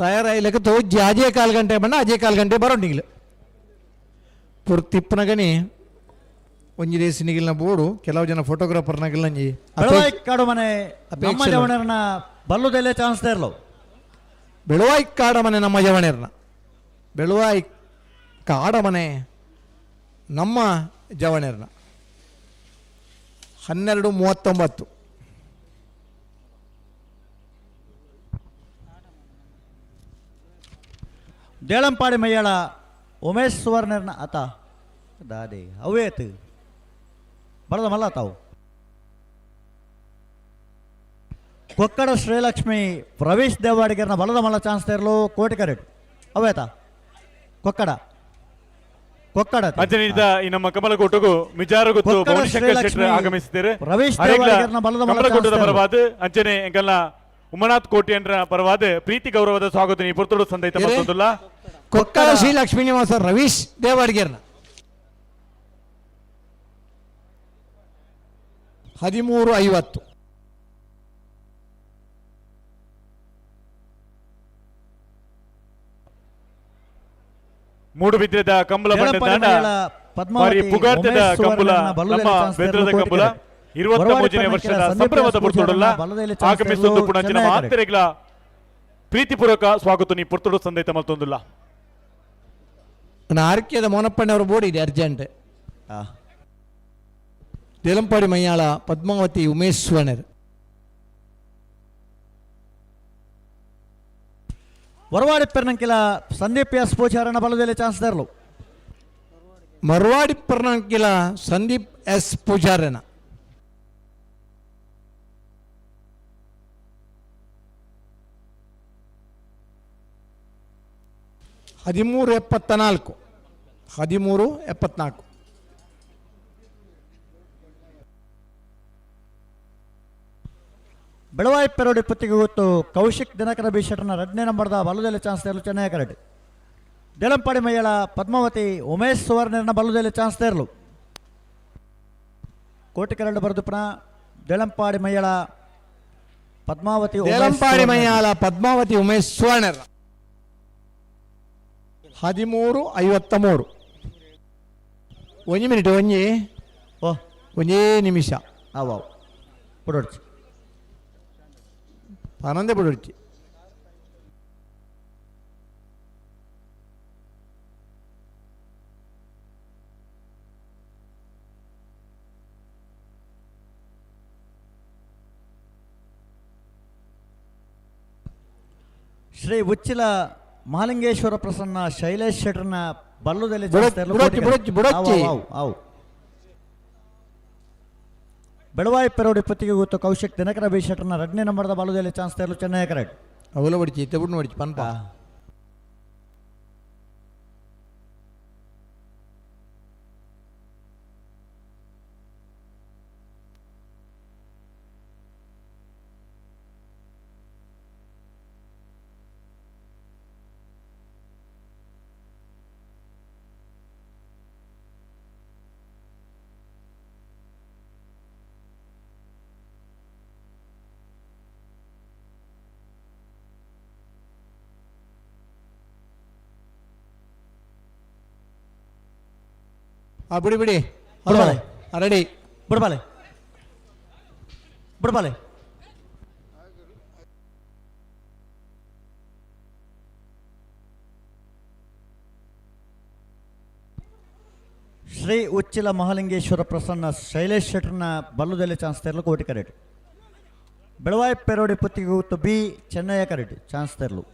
ತಯಾರಾಯ್ಲಕ್ಕೆ ತೋಜಿ ಅಜೇ 1/4 ಗಂಟೆ ಬಣ್ಣ ಅಜೇ 1/4 ಗಂಟೆ ಬರೋ ನಿಗ್ಲು ಪುರ್ ತಿಪ್ಪನಗನಿ ಒಂಜಿ ರೇಸಿ ನಿಗಿಲ್ನ ಬೋಡು ಕೆಲವು ಜನ ಫೋಟೋಗ್ರಾಫರ್ನಾಗಿಲ್ಲಂಜಿ ಬೆಳವಾಯಿ ಕಾಡು ಮನೆ ನಮ್ಮ ಜವಣರ್ನ ಬಲ್ಲುದಲ್ಲೇ ಚಾನ್ಸ್ ಇರ್ಲೋ ಬೆಳವಾಯಿ ಕಾಡ ಮನೆ ನಮ್ಮ ಜವಣರ್ನ ಬೆಳವಾಯಿ ಕಾಡ ಮನೆ ನಮ್ಮ ಜವಣರ್ನ 12:39 ದೇಳಂಪಾಡಿ ಮಯ್ಯಾಳ ಉಮೇಶ್ ಸುವರ್ಣರ್ನ ಆತ ದಾದೆ ಅವೇತ್ ಬರದ ಮಲ್ಲ ತಾವು ಕೊಕ್ಕಡ ಶ್ರೀಲಕ್ಷ್ಮಿ ಪ್ರವೇಶ್ ದೇವಾಡಿಗರ್ನ ಬಲದ ಮಲ್ಲ ಚಾನ್ಸ್ ಇರಲು ಕೋಟಿ ಕರೆಕ್ಟ್ ಅವೇತ ಕೊಕ್ಕಡ ಕೊಕ್ಕಡ ಅಂಚನಿಂದ ಈ ನಮ್ಮ ಕಮಲಕೋಟಗೂ ಮಿಜಾರು ಗೊತ್ತು ಭುವನೇಶ್ವರ್ ಶೆಟ್ಟಿ ಆಗಮಿಸಿದ್ದಾರೆ ಪ್ರವೇಶ್ ದೇವಾಡಿಗರ್ನ ಬಲದ ಮಲ್ಲ ಕಮಲಕೋಟದ ಪರವಾದ ಅಂಚನೆ ಎಂಕಲ್ನ ಉಮನಾಥ್ ಕೋಟಿ ಎಂದ್ರ ಪರವಾದ ಪ್ರೀತಿ ಗೌರವದ ಸ್ವಾಗತ ನೀ ಪುರ್ತುಡು ಸಂದೈತ ಮತ್ತೊಂದುಲ್ಲ ಕೊಕ್ಕಡ ಶ್ರೀ ಲಕ್ಷ್ಮೀ ನಿವಾಸ ರವೀಶ್ ದೇವಾಡಿಗರ್ನ 13:50 ಮೂಡುಬಿದ್ರೆದ ಕಂಬಳ ಬಂಡ ಬಾರಿ ಪುಗಾರ್ತೆದ ಕಂಬಳ ನಮ್ಮ ಬೆದ್ರದ ಕಂಬಳ 23ನೇ ವರ್ಷದ ಸಂಭ್ರಮದ ಪುರ್ತುಡಲ್ಲ ಆಗಮಿಸುವುದು ಪುಣಂಚಿನ ಮಾತೆರೆಗಳ ಪ್ರೀತಿಪೂರ್ವಕ ಸ್ವಾಗತ ನೀ ಪುರ್ತುಡು ಸಂದೈತ ಮತ್ತೊಂದುಲ್ಲ ಆರ್ಕ್ಯದ ಮೋನಪ್ಪಣ್ಣವರ ಬೋರ್ಡ್ ಇದೆ ಅರ್ಜೆಂಟ್ ದೇಲಂಪಾಡಿ ಮಯ್ಯಾಳ ಪದ್ಮಾವತಿ ಉಮೇಶ್ ಸುವರ್ಣರ್ ಮರವಾಡಿ ಪೆರ್ನಂಕಿಲ ಸಂದೀಪ್ ಎಸ್ ಪೂಜಾರನ ಬಲದಲ್ಲಿ ಚಾನ್ಸ್ ತರಲು ಮರವಾಡಿ ಪೆರ್ನಂಕಿಲ ಸಂದೀಪ್ ಎಸ್ ಪೂಜಾರನ (13:74) 13:74 ಬೆಳವಾಯಿ ಪೆರೋಡಿ ಪುತ್ತಿಗೆ ಗೊತ್ತು ಕೌಶಿಕ್ ದಿನಕರ ಬಿ ಶೆಟ್ರನ 2ನೇ ನಂಬರ್ದ ಬಲದಲ್ಲಿ ಚಾನ್ಸ್ ತರಲು ಚೆನ್ನೈ ಕರೆಕ್ಟ್ ದೇಲಂಪಾಡಿ ಮಯ್ಯಾಳ ಪದ್ಮಾವತಿ ಉಮೇಶ್ ಸುವರ್ಣರ್ನ ಬಲದಲ್ಲಿ ಚಾನ್ಸ್ ತರಲು ಕೋಟಿ ಕರಡು ಬರೆದು ಪುನಃ ದೇಲಂಪಾಡಿ ಮಯ್ಯಾಳ ಪದ್ಮಾವತಿ ಉಮೇಶ್ ಸುವರ್ಣರ್ 13:53 1 ಮಿನಿಟ್ ಒಂದೇ ನಿಮಿಷ ಅವ ಪುಡೋಡ್ಚಿ ಆನಂದ ಪುಡೋಡ್ಚಿ ಶ್ರೀ ಉಚ್ಚಿಲ ಮಹಾಲಿಂಗೇಶ್ವರ ಪ್ರಸನ್ನ ಶೈಲೇಶ್ ಶೆಟ್ರನ ಬಲ್ಲುದಲ್ಲಿ ಬೆಳವಾಯಿ ಪೆರೋಡಿ ಪತ್ತಿಗೆ ಗೊತ್ತು ಕೌಶಿಕ್ ದಿನಕರ ಬಿ ಶೆಟ್ರನ 2ನೇ ನಂಬರ್ದ ಬಲ್ಲುದಲ್ಲಿ ಚಾನ್ಸ್ ತರಲು ಚೆನ್ನೈ ಕರೆಕ್ಟ್ ಅವಲ ಬಡಿಚಿ ತೆಬುಡ್ ನೋಡಿಚಿ ಪನ್ಪ ಬಿಡಿ ಬಿಡಿ ರೆಡಿ ಬಿಡ್ಬಾಲೆ ಬಿಡ್ಬಾಲೆ ಶ್ರೀ ಉಚ್ಚಿಲ ಮಹಾಲಿಂಗೇಶ್ವರ ಪ್ರಸನ್ನ ಶೈಲೇಶ್ ಶೆಟ್ರನ ಬಲ್ಲುದಲ್ಲಿ ಚಾನ್ಸ್ ತರಲು ಕೋಟಿ ಕರೆಕ್ಟ್ ಬೆಳವಾಯಿ ಪೆರೋಡಿ ಪುತ್ತಿಗೆ ಗೊತ್ತು ಬಿ ಚೆನ್ನೈ ಕರೆಕ್ಟ್ ಚಾನ್ಸ್ ತರಲು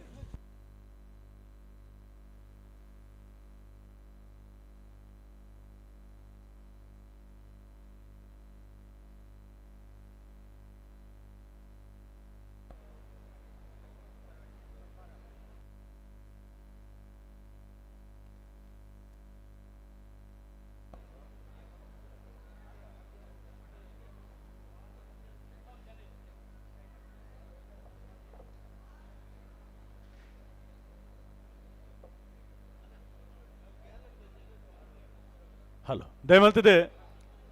ಹಲೋ ದಯಮಲ್ತದೆ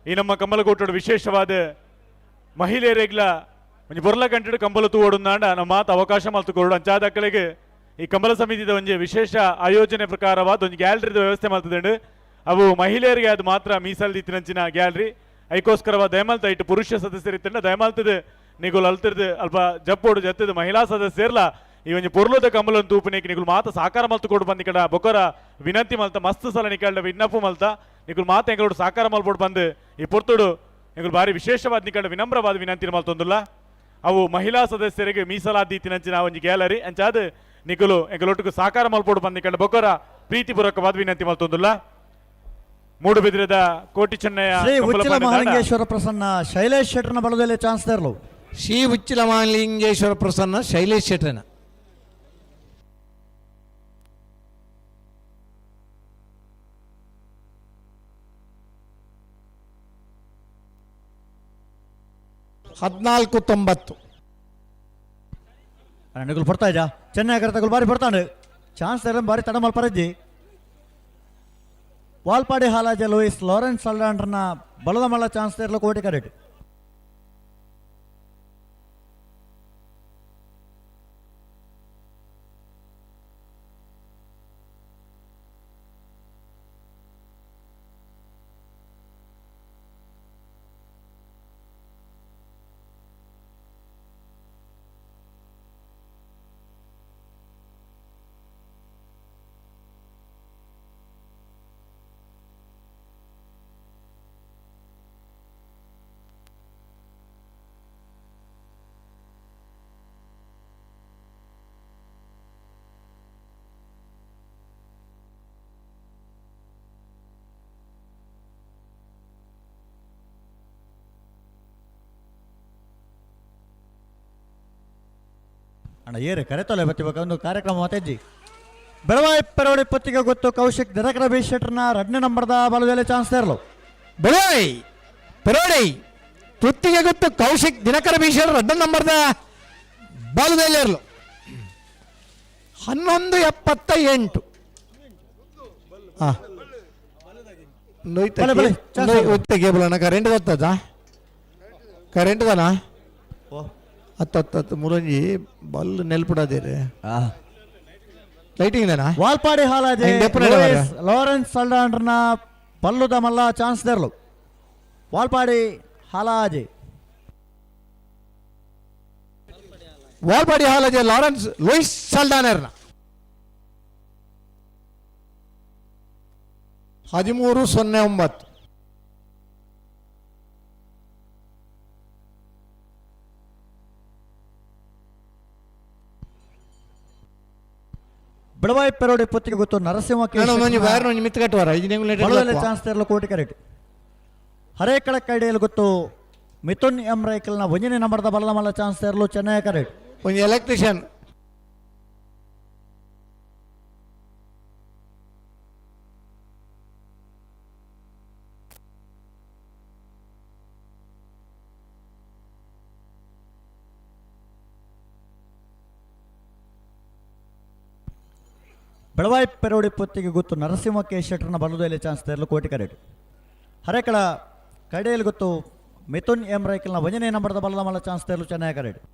ಈ ನಮ್ಮ ಕಮ್ಮಲಕೋಟೋಡು ವಿಶೇಷವಾದ ಮಹಿಳೆಯರಿಗ್ಲ ಒಂಜಿ ಬೊರ್ಲ ಗಂಟೆಡು ಕಂಬಲ ತೂವಡುಂದಾಂಡ ನಮ್ಮ ಮಾತು ಅವಕಾಶ ಮಲ್ತು ಕೊಡು ಅಂಚಾದಕ್ಕಳಿಗೆ ಈ ಕಂಬಲ ಸಮಿತಿದ ಒಂಜಿ ವಿಶೇಷ ಆಯೋಜನೆ ಪ್ರಕಾರವಾದ ಒಂದು ಗ್ಯಾಲರಿದ ವ್ಯವಸ್ಥೆ ಮಾಡ್ತದೆ ಅವು ಮಹಿಳೆಯರಿಗೆ ಅದು ಮಾತ್ರ ಮೀಸಲ್ದಿತ್ತಿನಂಚಿನ ಗ್ಯಾಲರಿ ಐಕೋಸ್ಕರವಾದ ದಯಮಲ್ತ ಇಟ್ಟು ಪುರುಷ ಸದಸ್ಯರಿತ್ತಂಡ ದಯಮಲ್ತದೆ ನಿಗುಲು ಅಲ್ತಿರ್ದು ಅಲ್ಪ ಜಪ್ಪೋಡು ಜತ್ತದ ಮಹಿಳಾ ಸದಸ್ಯರ್ಲ ಈ ಒಂಜಿ ಪೊರ್ಲುದ ಕಂಬಲನ್ನು ತೂಪನೇಕಿ ನಿಗುಲು ಮಾತ ಸಾಕಾರ ಮಲ್ತು ಕೊಡು ಬಂದು ಕಡ ಬೊಕ್ಕರ ವಿನಂತಿ ಮಲ್ತ ಮಸ್ತ್ ಸಲ ನಿಕಲ್ಡ ವಿಜ್ಞಾಪು ಮಲ್ತ ನಿಗುಲು ಮಾತ ಎಂಗಳೋಡು ಸಾಕಾರ ಮಲ್ಪೊಡು ಬಂದು ಈ ಪೊರ್ತುಡು ನಿಗುಲು ಬಾರಿ ವಿಶೇಷವಾದ ನಿಕಲ್ಡ ವಿನಮ್ರವಾದ ವಿನಂತಿ ಮಲ್ತೊಂದುಲ್ಲ ಅವು ಮಹಿಳಾ ಸದಸ್ಯರಿಗೆ ಮೀಸಲಾದೀತಿನಂಚಿನ ಒಂಜಿ ಗ್ಯಾಲರಿ ಅಂಚಾದ ನಿಗುಲು ಎಂಗಳೊಟ್ಟಿಗೆ ಸಾಕಾರ ಮಲ್ಪೊಡು ಬಂದು ನಿಕಲ್ಡ ಬೊಕ್ಕರ ಪ್ರೀತಿಪೂರ್ವಕವಾದ ವಿನಂತಿ ಮಲ್ತೊಂದುಲ್ಲ ಮೂಡುಬಿದಿರದ ಕೋಟಿ ಚೆನ್ನಯ್ಯ ಶ್ರೀ ಉಚ್ಚಿಲ ಮಹಾಲಿಂಗೇಶ್ವರ ಪ್ರಸನ್ನ ಶೈಲೇಶ್ ಶೆಟ್ಟರ್ನ ಬಲದಲ್ಲಿ ಚಾನ್ಸ್ ತರಲು ಶ್ರೀ ಉಚ್ಚಿಲ ಮಹಾಲಿಂಗೇಶ್ವರ ಪ್ರಸನ್ನ ಶೈಲೇಶ್ ಶೆಟ್ಟರ್ನ ಹದಿನಾಲ್ಕು 90 ನಿಗುಲು ಬರ್ತಾ ಇದ್ದ ಚೆನ್ನೈ ತಗುಲು ಬಾರಿ ಬರ್ತಾನೆ ಚಾನ್ಸ್ ತರ ಬಾರಿ ತಡ ಮಲ್ಪರಜ್ಜಿ ವಾಲ್ಪಾಡಿ ಹಾಲಾಜ ಲೂಯಿಸ್ ಲಾರೆನ್ಸ್ ಅಲ್ಡಾಂಡ್ರನ ಬಲದ ಮಲ್ಲ ಚಾನ್ಸ್ ತರಲು ಕೋಟಿ ಕರೆಕ್ಟ್ ಅಣ್ಣ ಏರೆ ಕರೆತೋಲೆ ಬತ್ತಿವಾಗ ಒಂದು ಕಾರ್ಯಕ್ರಮ ಮಾತೆಜ್ಜಿ ಬೆಳವಾಯಿ ಪೆರೋಡಿ ಪತ್ತಿಗೆ ಗೊತ್ತು ಕೌಶಿಕ್ ದಿನಕರ ಬಿ ಶೆಟ್ರನ 2ನೇ ನಂಬರ್ದ ಬಲದಲ್ಲಿ ಚಾನ್ಸ್ ತರಲು ಬೆಳವಾಯಿ ಪೆರೋಡಿ ಪುತ್ತಿಗೆ ಗೊತ್ತು ಕೌಶಿಕ್ ದಿನಕರ ಬಿ ಶೆಟ್ರ 2ನೇ ನಂಬರ್ದ ಬಲದಲ್ಲಿ ಇರಲು 11:78 ಕೇಬಲ್ ಕರೆಂಟ್ ಗೊತ್ತದ ಕರೆಂಟ್ ದನಾ ಹತ್ತು ಮುರಂಜಿ ಬಲ್ ನೆಲ್ಪಡಾದೇರಿ ಲೈಟಿಂಗ್ ವಾಲ್ಪಾಡಿ ಹಾಲಾಜೆ ಲಾರೆನ್ಸ್ ಅಲ್ಡಾಂಡ್ರನ ಬಲ್ಲುದ ಮಲ್ಲ ಚಾನ್ಸ್ ತರಲು ವಾಲ್ಪಾಡಿ ಹಾಲಾಜೆ ಲಾರೆನ್ಸ್ ಲೂಯಿಸ್ ಸಲ್ಡಾನರ್ನ 13:09 ಬೆಳವಾಯಿ ಪೆರೋಡಿ ಪುತ್ತಿಗೆ ಗೊತ್ತು ನರಸಿಂಹ ಚಾನ್ಸ್ ತರಲು ಕೋಟಿ ಕರೆಕ್ಟ್ ಹರೇಕಳ ಕೈಡೆಯಲ್ಲಿ ಗೊತ್ತು ಮಿಥುನ್ ಎಂ ರೈಕಲ್ನ 1ನೇ ನಂಬರ್ದ ಬಲದ ಮಲ್ಲ ಚಾನ್ಸ್ ತರಲು ಚೆನ್ನೈ ಕರೆಕ್ಟ್ ಒಂದು ಎಲೆಕ್ಟ್ರಿಷಿಯನ್ ಬೆಳವಾಯಿ ಪೆರೋಡಿ ಪೊತ್ತಿಗೆ ಗೊತ್ತು ನರಸಿಂಹ ಕೆ ಶೆಟ್ಟರ್ನ ಬಲದಲ್ಲಿ ಚಾನ್ಸ್ ತರಲು ಕೋಟಿ ಕರೆಕ್ಟ್ ಹರೇಕಳ ಕಡೆಯಲ್ಲಿ ಗೊತ್ತು ಮಿಥುನ್ ಎಂ ರೈಕಲ್ನ 1ನೇ ನಂಬರ್ದ ಬಲದ ಮಲ್ಲ ಚಾನ್ಸ್ ತರಲು ಚೆನ್ನೈ ಕರೆಕ್ಟ್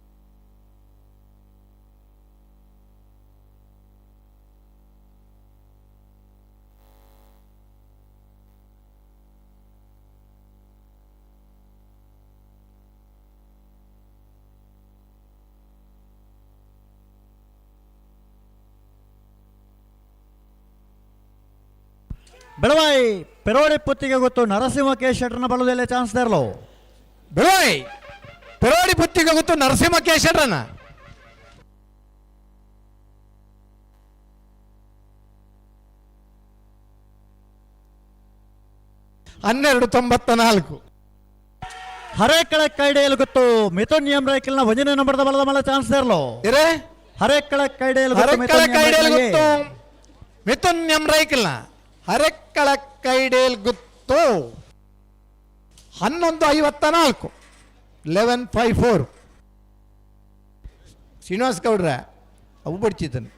ಬೆಳವಾಯಿ ಪೆರೋಡಿ ಪುತ್ತಿಗೆ ಗೊತ್ತು ನರಸಿಂಹ ಕೆ ಶೆಟ್ಟರ್ನ ಬಲದಲ್ಲಿ ಚಾನ್ಸ್ ತರಲು ಬೆಳವಾಯಿ ಪೆರೋಡಿ ಪುತ್ತಿಗೆ ಗೊತ್ತು ನರಸಿಂಹ ಕೆ ಶೆಟ್ಟರ್ನ 12:94 ಹರೇಕಳ ಕೈಡೆಯಲ್ಲಿ ಗೊತ್ತು ಮಿಥುನ್ ಎಂ ರೈಕಲ್ನ 1ನೇ ನಂಬರ್ದ ಬಲದ ಮಲ್ಲ ಚಾನ್ಸ್ ತರಲು ಹರೇಕಳ ಕೈಡೆಯಲ್ಲಿ ಗೊತ್ತು ಮಿಥುನ್ ಎಂ ರೈಕಲ್ನ ಹರೆಕ್ಕಳ ಕೈಡೇಲ್ ಗುತ್ತು 11:54 11:54 ಶ್ರೀನಿವಾಸ್ ಗೌಡ್ರ ಅವು ಬಡ್ಚಿತನು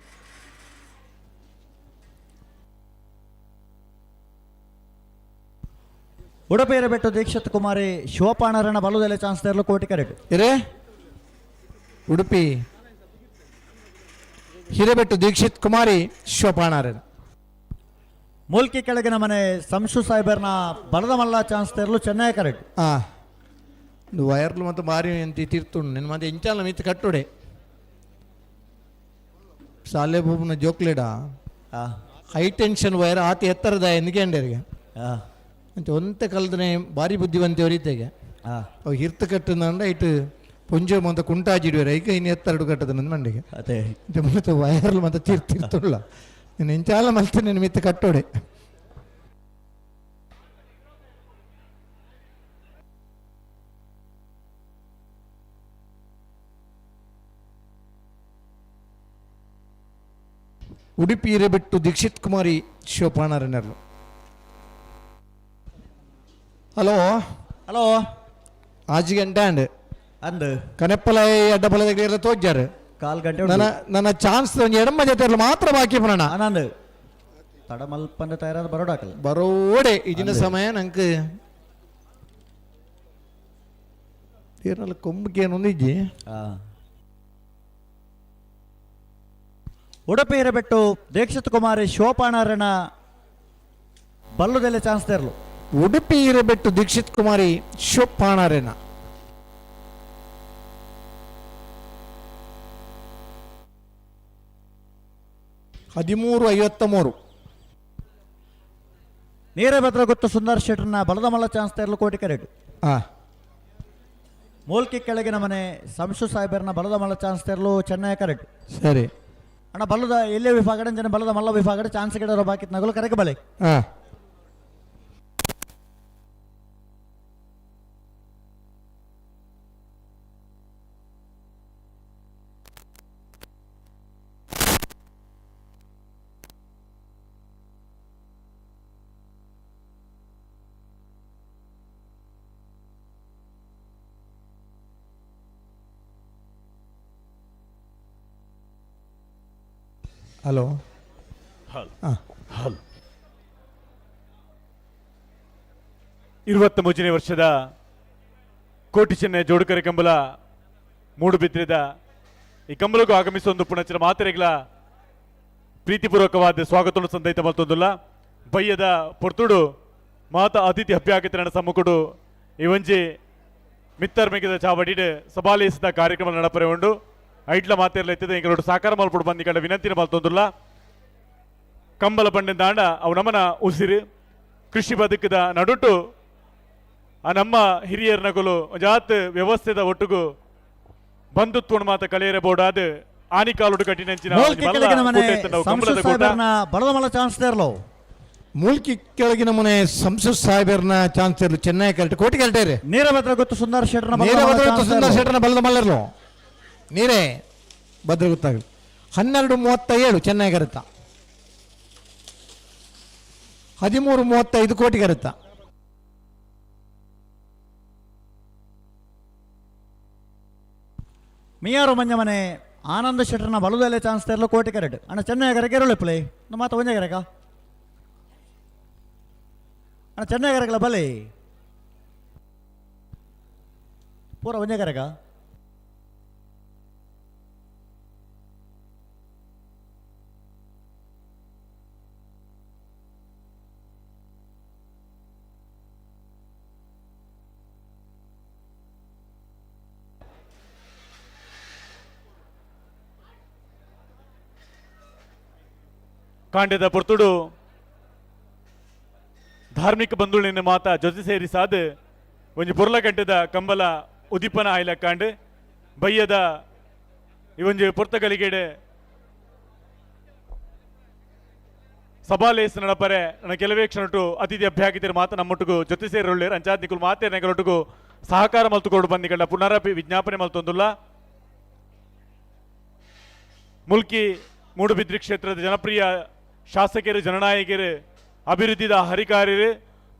ಉಡುಪಿ ಹಿರೇಬೆಟ್ಟು ದೀಕ್ಷಿತ್ ಕುಮಾರಿ ಶಿವಪಾಣರಣ ಬಲುದೆಲೆ ಚಾನ್ಸ್ ತೆರಲು ಕೋಟಿ ಕರೆಕ್ಟ್ ಇರೇ ಉಡುಪಿ ಹಿರೇಬೆಟ್ಟು ದೀಕ್ಷಿತ್ ಕುಮಾರಿ ಶಿವಪಾಣಾರಣ. ಮೂಲ್ಕಿ ಕೆಳಗಿನ ಮನೆ ಸಂಶು ಸಾಹೇಬರ್ನ ಬಲದ ಮಲ್ಲ ಚಾನ್ಸ್ ತೆರಲು ಚೆನ್ನೈ ಕರೆಕ್ಟ್. ವಯರ್ಲು ಮತ್ತು ಮಾರಿ ಅಂತ ತೀರ್ತುಂಡು ನಿನ್ನ ಮತ್ತೆ ಇಂಚಾಲ ಮಿತ್ತು ಕಟ್ಟುಡೆ ಸಾಲೆ ಬೂಬ್ನ ಜೋಕ್ಲೇಡ ಹೈ ಟೆನ್ಷನ್ ವೈರ್ ಆತಿ ಎತ್ತರದ ಎನ್ನಿಗೆಂಡರಿಗೆ ಅಂತ ಒಂತೆ ಕಲ್ದನೆ ಭಾರಿ ಬುದ್ಧಿವಂತೆ ಹೊರಿತೆಗೆ ಅವು ಹಿರ್ತು ಕಟ್ಟದಂಡ ಇಟ್ಟು ಪುಂಜೆ ಮಂತ ಕುಂಟಾಜಿಡುವರೆ ಈಗ ಇನ್ನು ಎತ್ತರಡು ಕಟ್ಟದ ನನ್ನ ಮಂಡಿಗೆ ಅದೇ ಮತ್ತೆ ವಯರ್ಲು ಮತ್ತೆ ತೀರ್ತಿರ್ತುಳ್ಳ ನೀನು ಇಂಚಾಲ ಮಲ್ತು ನಿನ್ನ ಮಿತ್ತು ಕಟ್ಟೋಡೆ. ಉಡುಪಿ ಹಿರೇಬೆಟ್ಟು ದೀಕ್ಷಿತ್ ಕುಮಾರಿ ಶಿವಪಾಣಾರಣ್ಯರು. ಹಲೋ ಹಲೋ ಆಜಿ ಗಂಟೆ ಅಂಡ್ ಅಂದ್ ಕನೆಪ್ಪಲ ಅಡ್ಡಪಲ ಎಲ್ಲ ತೋಜಾರು ಕಾಲ್ ಗಂಟೆ ನನ್ನ ಚಾನ್ಸ್ ಎಡಮ ಜೊತೆ ಮಾತ್ರ ಬಾಕಿ ಪಣ ಆನಂದ್ ತಡ ಮಲ್ಪಂದ ತಯಾರಾದ ಬರೋಡಾಕಲ್ಲ ಬರೋಡೆ ಇದಿನ ಸಮಯ ನಂಗೆ ಏನಲ್ಲ ಕೊಂಬಿಗೆ ಏನೊಂದಿಜ್ಜಿ. ಉಡುಪಿ ಹಿರೇಬೆಟ್ಟು ದೀಕ್ಷಿತ್ ಕುಮಾರಿ ಶಿವಪಾಣರಣ ಬಲ್ಲುದೆಲೆ ಚಾನ್ಸ್ ತೆರಲು. ಉಡುಪಿ ಹಿರೇಬೆಟ್ಟು ದೀಕ್ಷಿತ್ ಕುಮಾರಿ ಶಿವಪಾಣಾರಣ. $13.53. ನೀರೇಭದ್ರ ಗೊತ್ತು ಸುಂದರ್ ಶೆಟ್ರನ್ನ ಬಲದ ಮಲ್ಲ ಚಾನ್ಸ್ ತೆರಲು ಕೋಟಿ ಕರೆಕ್ಟ್. ಮೂಲ್ಕಿ ಕೆಳಗಿನ ಮನೆ ಸಂಶು ಸಾಹೇಬರ್ನ ಬಲದ ಮಲ್ಲ ಚಾನ್ಸ್ ತೆರಲು ಚೆನ್ನೈ ಕರೆಕ್ಟ್. ಸರಿ ಅಣ್ಣ ಬಲ್ಲದ ಎಲ್ಲೇ ವಿಭಾಗಡ ಜನ ಬಲದ ಮಲ್ಲ ವಿಭಾಗಡ ಚಾನ್ಸ್ ಗಿಡರೋ ಬಾಕಿತ್ ನಗಲು ಕರೆಗೆ ಬಲೆ. ಹಲೋ ಹಲೋ 23ನೇ ವರ್ಷದ ಕೋಟಿ ಚೆನ್ನೈ ಜೋಡುಕರೆ ಕಂಬಲ ಮೂಡುಬಿದ್ರಿದ ಈ ಕಂಬಲಗೂ ಆಗಮಿಸುವ ಒಂದು ಪುಣಚಿನ ಮಾತೆರೆಗಳ ಪ್ರೀತಿಪೂರ್ವಕವಾದ ಸ್ವಾಗತವನ್ನು ಸಂದೈತ ಮಲ್ತೊಂದುಲ್ಲ ಬಯ್ಯದ ಪೊರ್ತುಡು ಮಾತ ಅತಿಥಿ ಹಬ್ಯಾಗಿತರಣ ಸಮ್ಮುಕುಡು ಇವಂಜಿ ಮಿತ್ತರ್ ಮೆಗಿದ ಚಾವಡಿಡ್ ಸಭಾಲೇಸಿದ ಕಾರ್ಯಕ್ರಮ ನಡಪರೆ ಉಂಡು ಐಟ್ಲ ಮಾತೆರ್ಲೈತಿದೆ ಎಂಗಳೋಡು ಸಾಕಾರ ಮಲ್ಪಡು ಬಂದಿಕಂಡ ವಿನಂತಿನ ಮಲ್ತೊಂದುಲ್ಲ ಕಂಬಲ ಬಂಡೆ ದಾಂಡ ಅವು ನಮ್ಮನ ಉಸಿರು ಕೃಷಿ ಬದುಕದ ನಡುಟು ಆ ನಮ್ಮ ಹಿರಿಯರ ನಗಲು ಜಾತ್ ವ್ಯವಸ್ಥೆದ ಒಟ್ಟುಗು ಬಂಧುತ್ವ ಮಾತ ಕಳೆಯರೆ ಬೋಡಾದ ಆನಿಕಾಲುಡು ಕಟ್ಟಿನಂಚಿನ ಬಲದ ಚಾನ್ಸ್ ತೆರಲು. ಮೂಲ್ಕಿ ಕೆಳಗಿನ ಮನೆ ಸಂಸತ್ ಸಾಹೇಬರ್ನ ಚಾನ್ಸ್ ತೆರಲು ಚೆನ್ನೈ ಕರೆಕ್ಟ್ ಕೋಟಿ ಕರೆಕ್ಟೇ. ನೀರೇಭದ್ರ ಗೊತ್ತು ಸುಂದರ್ ಶೆಟ್ರನ ಸುಂದರ್ ಶೆಟ್ರನ ಬಲದ ಮಲ್ಲರ್ಲು ನೀರೇ ಭದ್ರ ಗೊತ್ತಾಗಲಿ. 12:37 ಚೆನ್ನೈ ಕರೆತ 13:35 ಕೋಟಿ ಕರೆತ. ಮಿಯಾರು ಮಂಜ ಮನೆ ಆನಂದ ಶೆಟ್ರನ ಬಲುದೆಲೆ ಚಾನ್ಸ್ ತೆರಲು ಕೋಟಿ ಕರೆಕ್ಟ್. ಅಣ್ಣ ಚೆನ್ನೈ ಕರೆಗೆ ಎರುಳೆ ಪ್ಲೇ ಮಾತ ಒಂಜೆ ಕರೆಕ ಅಣ್ಣ ಚೆನ್ನೈ ಕರೆಗಲ ಬಲೆ ಪೂರ ಒಂಜೆ ಕರೆಕ ಕಾಂಡ್ಯದ ಪೊರ್ತುಡು ಧಾರ್ಮಿಕ ಬಂಧುಳಿನ ಮಾತ ಜೊತೆ ಸೇರಿಸಾದ ಒಂಜಿ ಪುರ್ಲ ಗಂಟೆದ ಕಂಬಲ ಉದಿಪನ ಆಯ್ಲ ಕಾಂಡ್ ಬಯ್ಯದ ಇವೊಂಜಿ ಪುರ್ತಗಳಿಗೆಡೆ ಸಭಾಲೇಸ್ ನಡಪರೆ ನನ್ನ ಕೆಲವೇ ಕ್ಷಣಟು ಅತಿಥಿ ಅಭ್ಯಾಗಿತರ ಮಾತ ನಮ್ಮೊಟ್ಟಿಗೂ ಜೊತೆ ಸೇರೊಳ್ಳೇರು ಅಂಚಾದ್ ನಿಕುಲು ಮಾತೆ ನೆಗಳೊಟ್ಟಿಗೂ ಸಹಕಾರ ಮಲ್ತುಕೊಂಡು ಬಂದಿಗಳ ಪುನರಪಿ ವಿಜ್ಞಾಪನೆ ಮಲ್ತೊಂದುಲ್ಲ. ಮುಲ್ಕಿ ಮೂಡುಬಿದ್ರಿ ಕ್ಷೇತ್ರದ ಜನಪ್ರಿಯ ಶಾಸಕರು ಜನನಾಯಕರು ಅಭಿವೃದ್ಧಿದ ಹರಿಕಾರ್ಯರು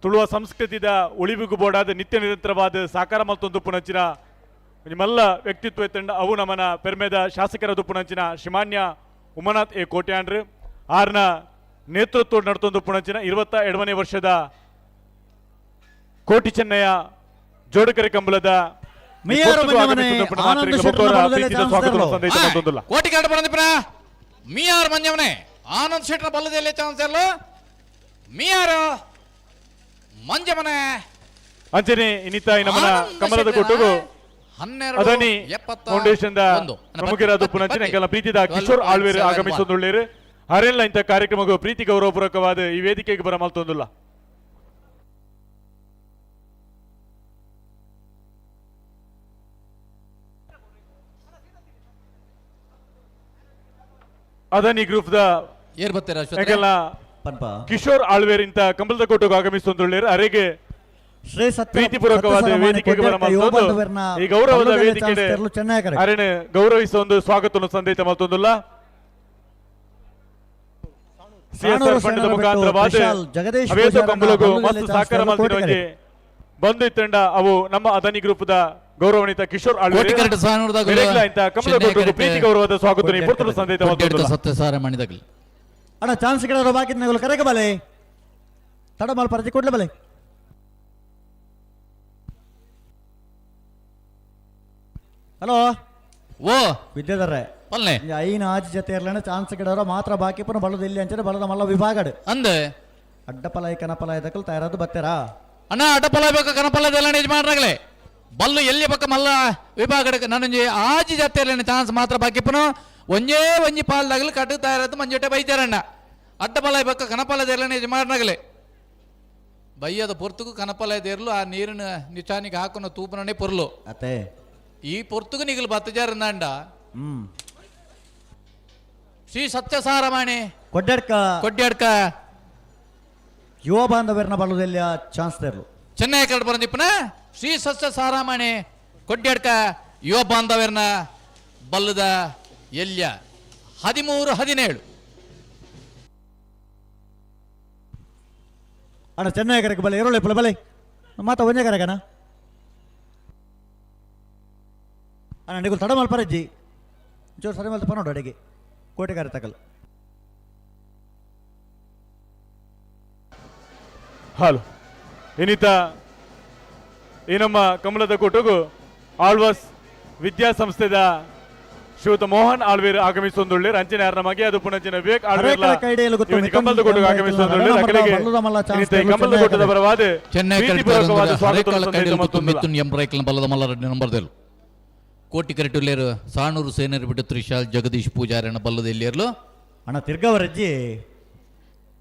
ತುಳುವ ಸಂಸ್ಕೃತಿದ ಉಳಿವಿಗೂ ಬೋಡಾದ ನಿತ್ಯ ನಿರಂತರವಾದ ಸಾಕಾರ ಮಲ್ತೊಂದು ಪುಣಂಚಿನ ನಿಮ್ಮೆಲ್ಲ ವ್ಯಕ್ತಿತ್ವ ತಂಡ ಅವು ನಮ್ಮನ ಪೆರ್ಮೆದ ಶಾಸಕರ ದುಪ್ಪುಣಂಚಿನ ಶ್ರೀಮಾನ್ಯ ಉಮನಾಥ್ ಎ ಕೋಟ್ಯಾಂಡ್ರು ಆರ್ನ ನೇತೃತ್ವ ನಡ್ತೊಂದು ಪುಣಂಚಿನ 22ನೇ ವರ್ಷದ ಕೋಟಿ ಚೆನ್ನಯ್ಯ ಜೋಡುಕರೆ ಕಂಬಳದ ಮಿಯಾರು ಮಂಜಮನೆ ಆನಂದ್ ಶೆಟ್ಟರ್ ಬಲದಲ್ಲಿ ಚಾನ್ಸ್ ತರಲು ಕೋಟಿ ಕಾರ್ಡ್ ಬಂದಿಪ್ಪ ಮಿಯಾರ್ ಮಂಜಮನೆ ಆನಂದ್ ಶೆಟ್ಟರ್ ಬಲದಲ್ಲಿ ಚಾನ್ಸ್ ತರಲು ಮಿಯಾರು ಮಂಜಮನೆ ಅಂಚನೆ ಇನ್ನಿತ ನಮ್ಮನ ಕಮಲದ ಕೊಟ್ಟುಗು ಅದನಿ ಫೌಂಡೇಶನ್ ಪ್ರಮುಖರಾದ ಪುನಂಚಿನ ಕೆಲ ಪ್ರೀತಿದ ಕಿಶೋರ್ ಆಳ್ವೇರ್ ಆಗಮಿಸೊಂದುಳ್ಳೇರು ಹರೆಲ್ಲ ಇಂಥ ಕಾರ್ಯಕ್ರಮಕ್ಕೂ ಪ್ರೀತಿ ಗೌರವಪೂರ್ವಕವಾದ ಈ ವೇದಿಕೆಗೆ ಬರಮಲ್ತೊಂದುಲ್ಲ ಅದನಿ ಗ್ರೂಪ್ ದ ಏರ್ ಬರ್ತೀರಾ ಕಿಶೋರ್ ಆಳ್ವೇರ್ ಇಂಥ ಕಂಬಳದ ಕೊಟ್ಟುಗು ಆಗಮಿಸೊಂದುಳ್ಳೇರು ಅರೆಗೆ ಪ್ರೀತಿಪೂರ್ವಕವಾದ ವೇದಿಕೆಗೆ ಬರಮಲ್ತೊಂದು ಈ ಗೌರವದ ವೇದಿಕೆ ಅರೆನೆ ಗೌರವಿಸೊಂದು ಸ್ವಾಗತ ಸಂದೇಶ ಮಲ್ತೊಂದುಲ್ಲ CSR ಫಂಡ್ ಮುಖಾಂತರವಾದ ಅವೇತ ಕಂಬಳಗು ಮಸ್ತ್ ಸಹಕಾರ ಮಲ್ತಿರೋಂಗೆ ಬಂದು ತಂಡ ಅವು ನಮ್ಮ ಅದನಿ ಗ್ರೂಪ್ ದ ಗೌರವಾನ್ವಿತ ಕಿಶೋರ್ ಆಳ್ವೇರ್ ಇಂಥ ಕಂಬಳ ಕೊಟ್ಟುಗು ಪ್ರೀತಿ ಗೌರವದ ಸ್ವಾಗತ ಪುರ್ತಲು ಸಂದೇಶ ಮಲ್ತೊಂದುಲ್ಲ ಸತ್ಯಸಾರ ಮಾಡಿದಾಗಲಿ ಅಣ್ಣ ಚಾನ್ಸ್ ಗಿಡ ಬಾಕಿ ನಗಲು ಕರೆಗೆ ಬಲೆ ತಡ ಮಾಲ್ ಪರಚಿ ಕೊಡ್ಲೆ ಬಲೆ ಹಲೋ ಓ ವಿದ್ಯಾಧರ್ರೆ ಪಲ್ಲೆ ಐನ ಆಜಿ ಜೊತೆ ಇರ್ಲಣ್ಣ ಚಾನ್ಸ್ ಗಿಡವರ ಮಾತ್ರ ಬಾಕಿ ಪುನಃ ಬಲದ ಇಲ್ಲಿ ಅಂಚನೆ ಬಲದ ಮಲ್ಲ ವಿಭಾಗಡ್ ಅಂದೆ ಅಡ್ಡಪಲಾಯ ಕನಪಲಾಯ ದಕ್ಕಲು ತಯಾರಾದು ಬತ್ತಾರಾ ಅಣ್ಣ ಅಡ್ಡಪಲಾಯ ಬೇಕು ಕನಪಲಾಯ ಎಲ್ಲ ಯಜಮಾನರಾಗಲೇ ಬಲ್ಲು ಎಲ್ಲಿ ಪಕ್ಕ ಮಲ್ಲ ವಿಭಾಗಕ್ಕೆ ನನಗೆ ಆಜಿ ಜೊತೆ ಇರ್ಲಣ್ಣ ಚಾನ್ಸ್ ಮಾತ್ರ ಬಾಕಿ ಪುನಃ ಒಂಜೇ ಒಂಜಿ ಪಾಲ್ದಾಗಲಿ ಕಟ್ಟು ತಯಾರತ್ತು ಮಂಜೊಟ್ಟೆ ಬೈತಾರಣ್ಣ ಅಡ್ಡಪಲಾಯ ಪಕ್ಕ ಕನಪಲಾಯ ಎಲ್ಲ ಯಜಮಾನರಾಗಲೇ ಬೈಯದ ಪೊರ್ತುಕು ಕನಪಲಾಯ ದೇರ್ಲು ಆ ನೀರಿನ ನಿಚಾನಿಗೆ ಹಾಕೋನ ತೂಪನೇ ಪೊರ್ಲು ಅತ್ತೆ ಈ ಪೊರ್ತುಕು ನಿಗಲು ಬತ್ತಜಾರಂದಾಂಡ ಶ್ರೀ ಸತ್ಯಸಾರಮಾಣಿ ಕೊಡ್ಯಾಡ್ಕ ಯುವ ಬಾಂಧವರನ್ನ ಬಲದಲ್ಲಿ ಚಾನ್ಸ್ ತರಲು ಚೆನ್ನೈ ಕಡೆ ಬಂದಿಪ್ಪನ ಶ್ರೀ ಸತ್ಯಸಾರಮಾಣಿ ಕೊಡ್ಯಾಡ್ಕ ಯುವ ಬಾಂಧವರನ್ನ ಬಲ್ಲದ ಎಲ್ಯ 13-17 ಅಣ್ಣ ಚೆನ್ನೈ ಕರೆಗೆ ಬಲೆ ಎರೊಳ್ಳೆ ಪುಲ ಬಲೆ ಮಾತ ಒಂಜೆ ಕರೆಗಣ ಅಣ್ಣ ನಿಗುಲ್ ತಡ ಮಲ್ಪರಜ್ಜಿ ಜೋರು ಸರಿ ಮಲ್ತ ಪನೋಡು ಅಡೆಗೆ ಕೋಟೆಗಾರ ತಗಲ್ ಹಲೋ ಇನ್ನಿತ ಈ ನಮ್ಮ ಕಮಲದ ಕೊಟ್ಟುಗು ಆಳ್ವಾಸ್ ವಿದ್ಯಾಸಂಸ್ಥೆದ ಶ್ರೀಯುತ ಮೋಹನ್ ಆಳ್ವೇರ್ ಆಗಮಿಸೊಂದುಳ್ಳೇರು ಅಂಚನೆ ನಮಗೆ ಅದು ಪುನಂಚಿನ ವಿವೇಕ್ ಆಳ್ವೇರ್ ಕಮಲದ ಕೊಟ್ಟುಗು ಆಗಮಿಸೊಂದುಳ್ಳೇರು ಅಕಲಿಗೆ ಕಮಲದ ಕೊಟ್ಟದ ಪರವಾದ ಪ್ರೀತಿಪೂರ್ವಕವಾದ ಸ್ವಾಗತ ಮಿಥುನ್ ಎಂ ರೈಕಲ್ ಬಲ್ಲದ ಮಲ್ಲರಡ್ಡಿ ನಂಬರ್ದೆಲು ಕೋಟಿ ಕರೆಟುಲ್ಲೇರು ಸಾಣೂರು ಸೇನರು ಬಿಟ್ಟು ತ್ರಿಶಾಲ್ ಜಗದೀಶ್ ಪೂಜಾರಣ ಬಲ್ಲದ ಎಲ್ಲಿಯರ್ಲು ಅಣ್ಣ ತಿರ್ಗವರಜ್ಜಿ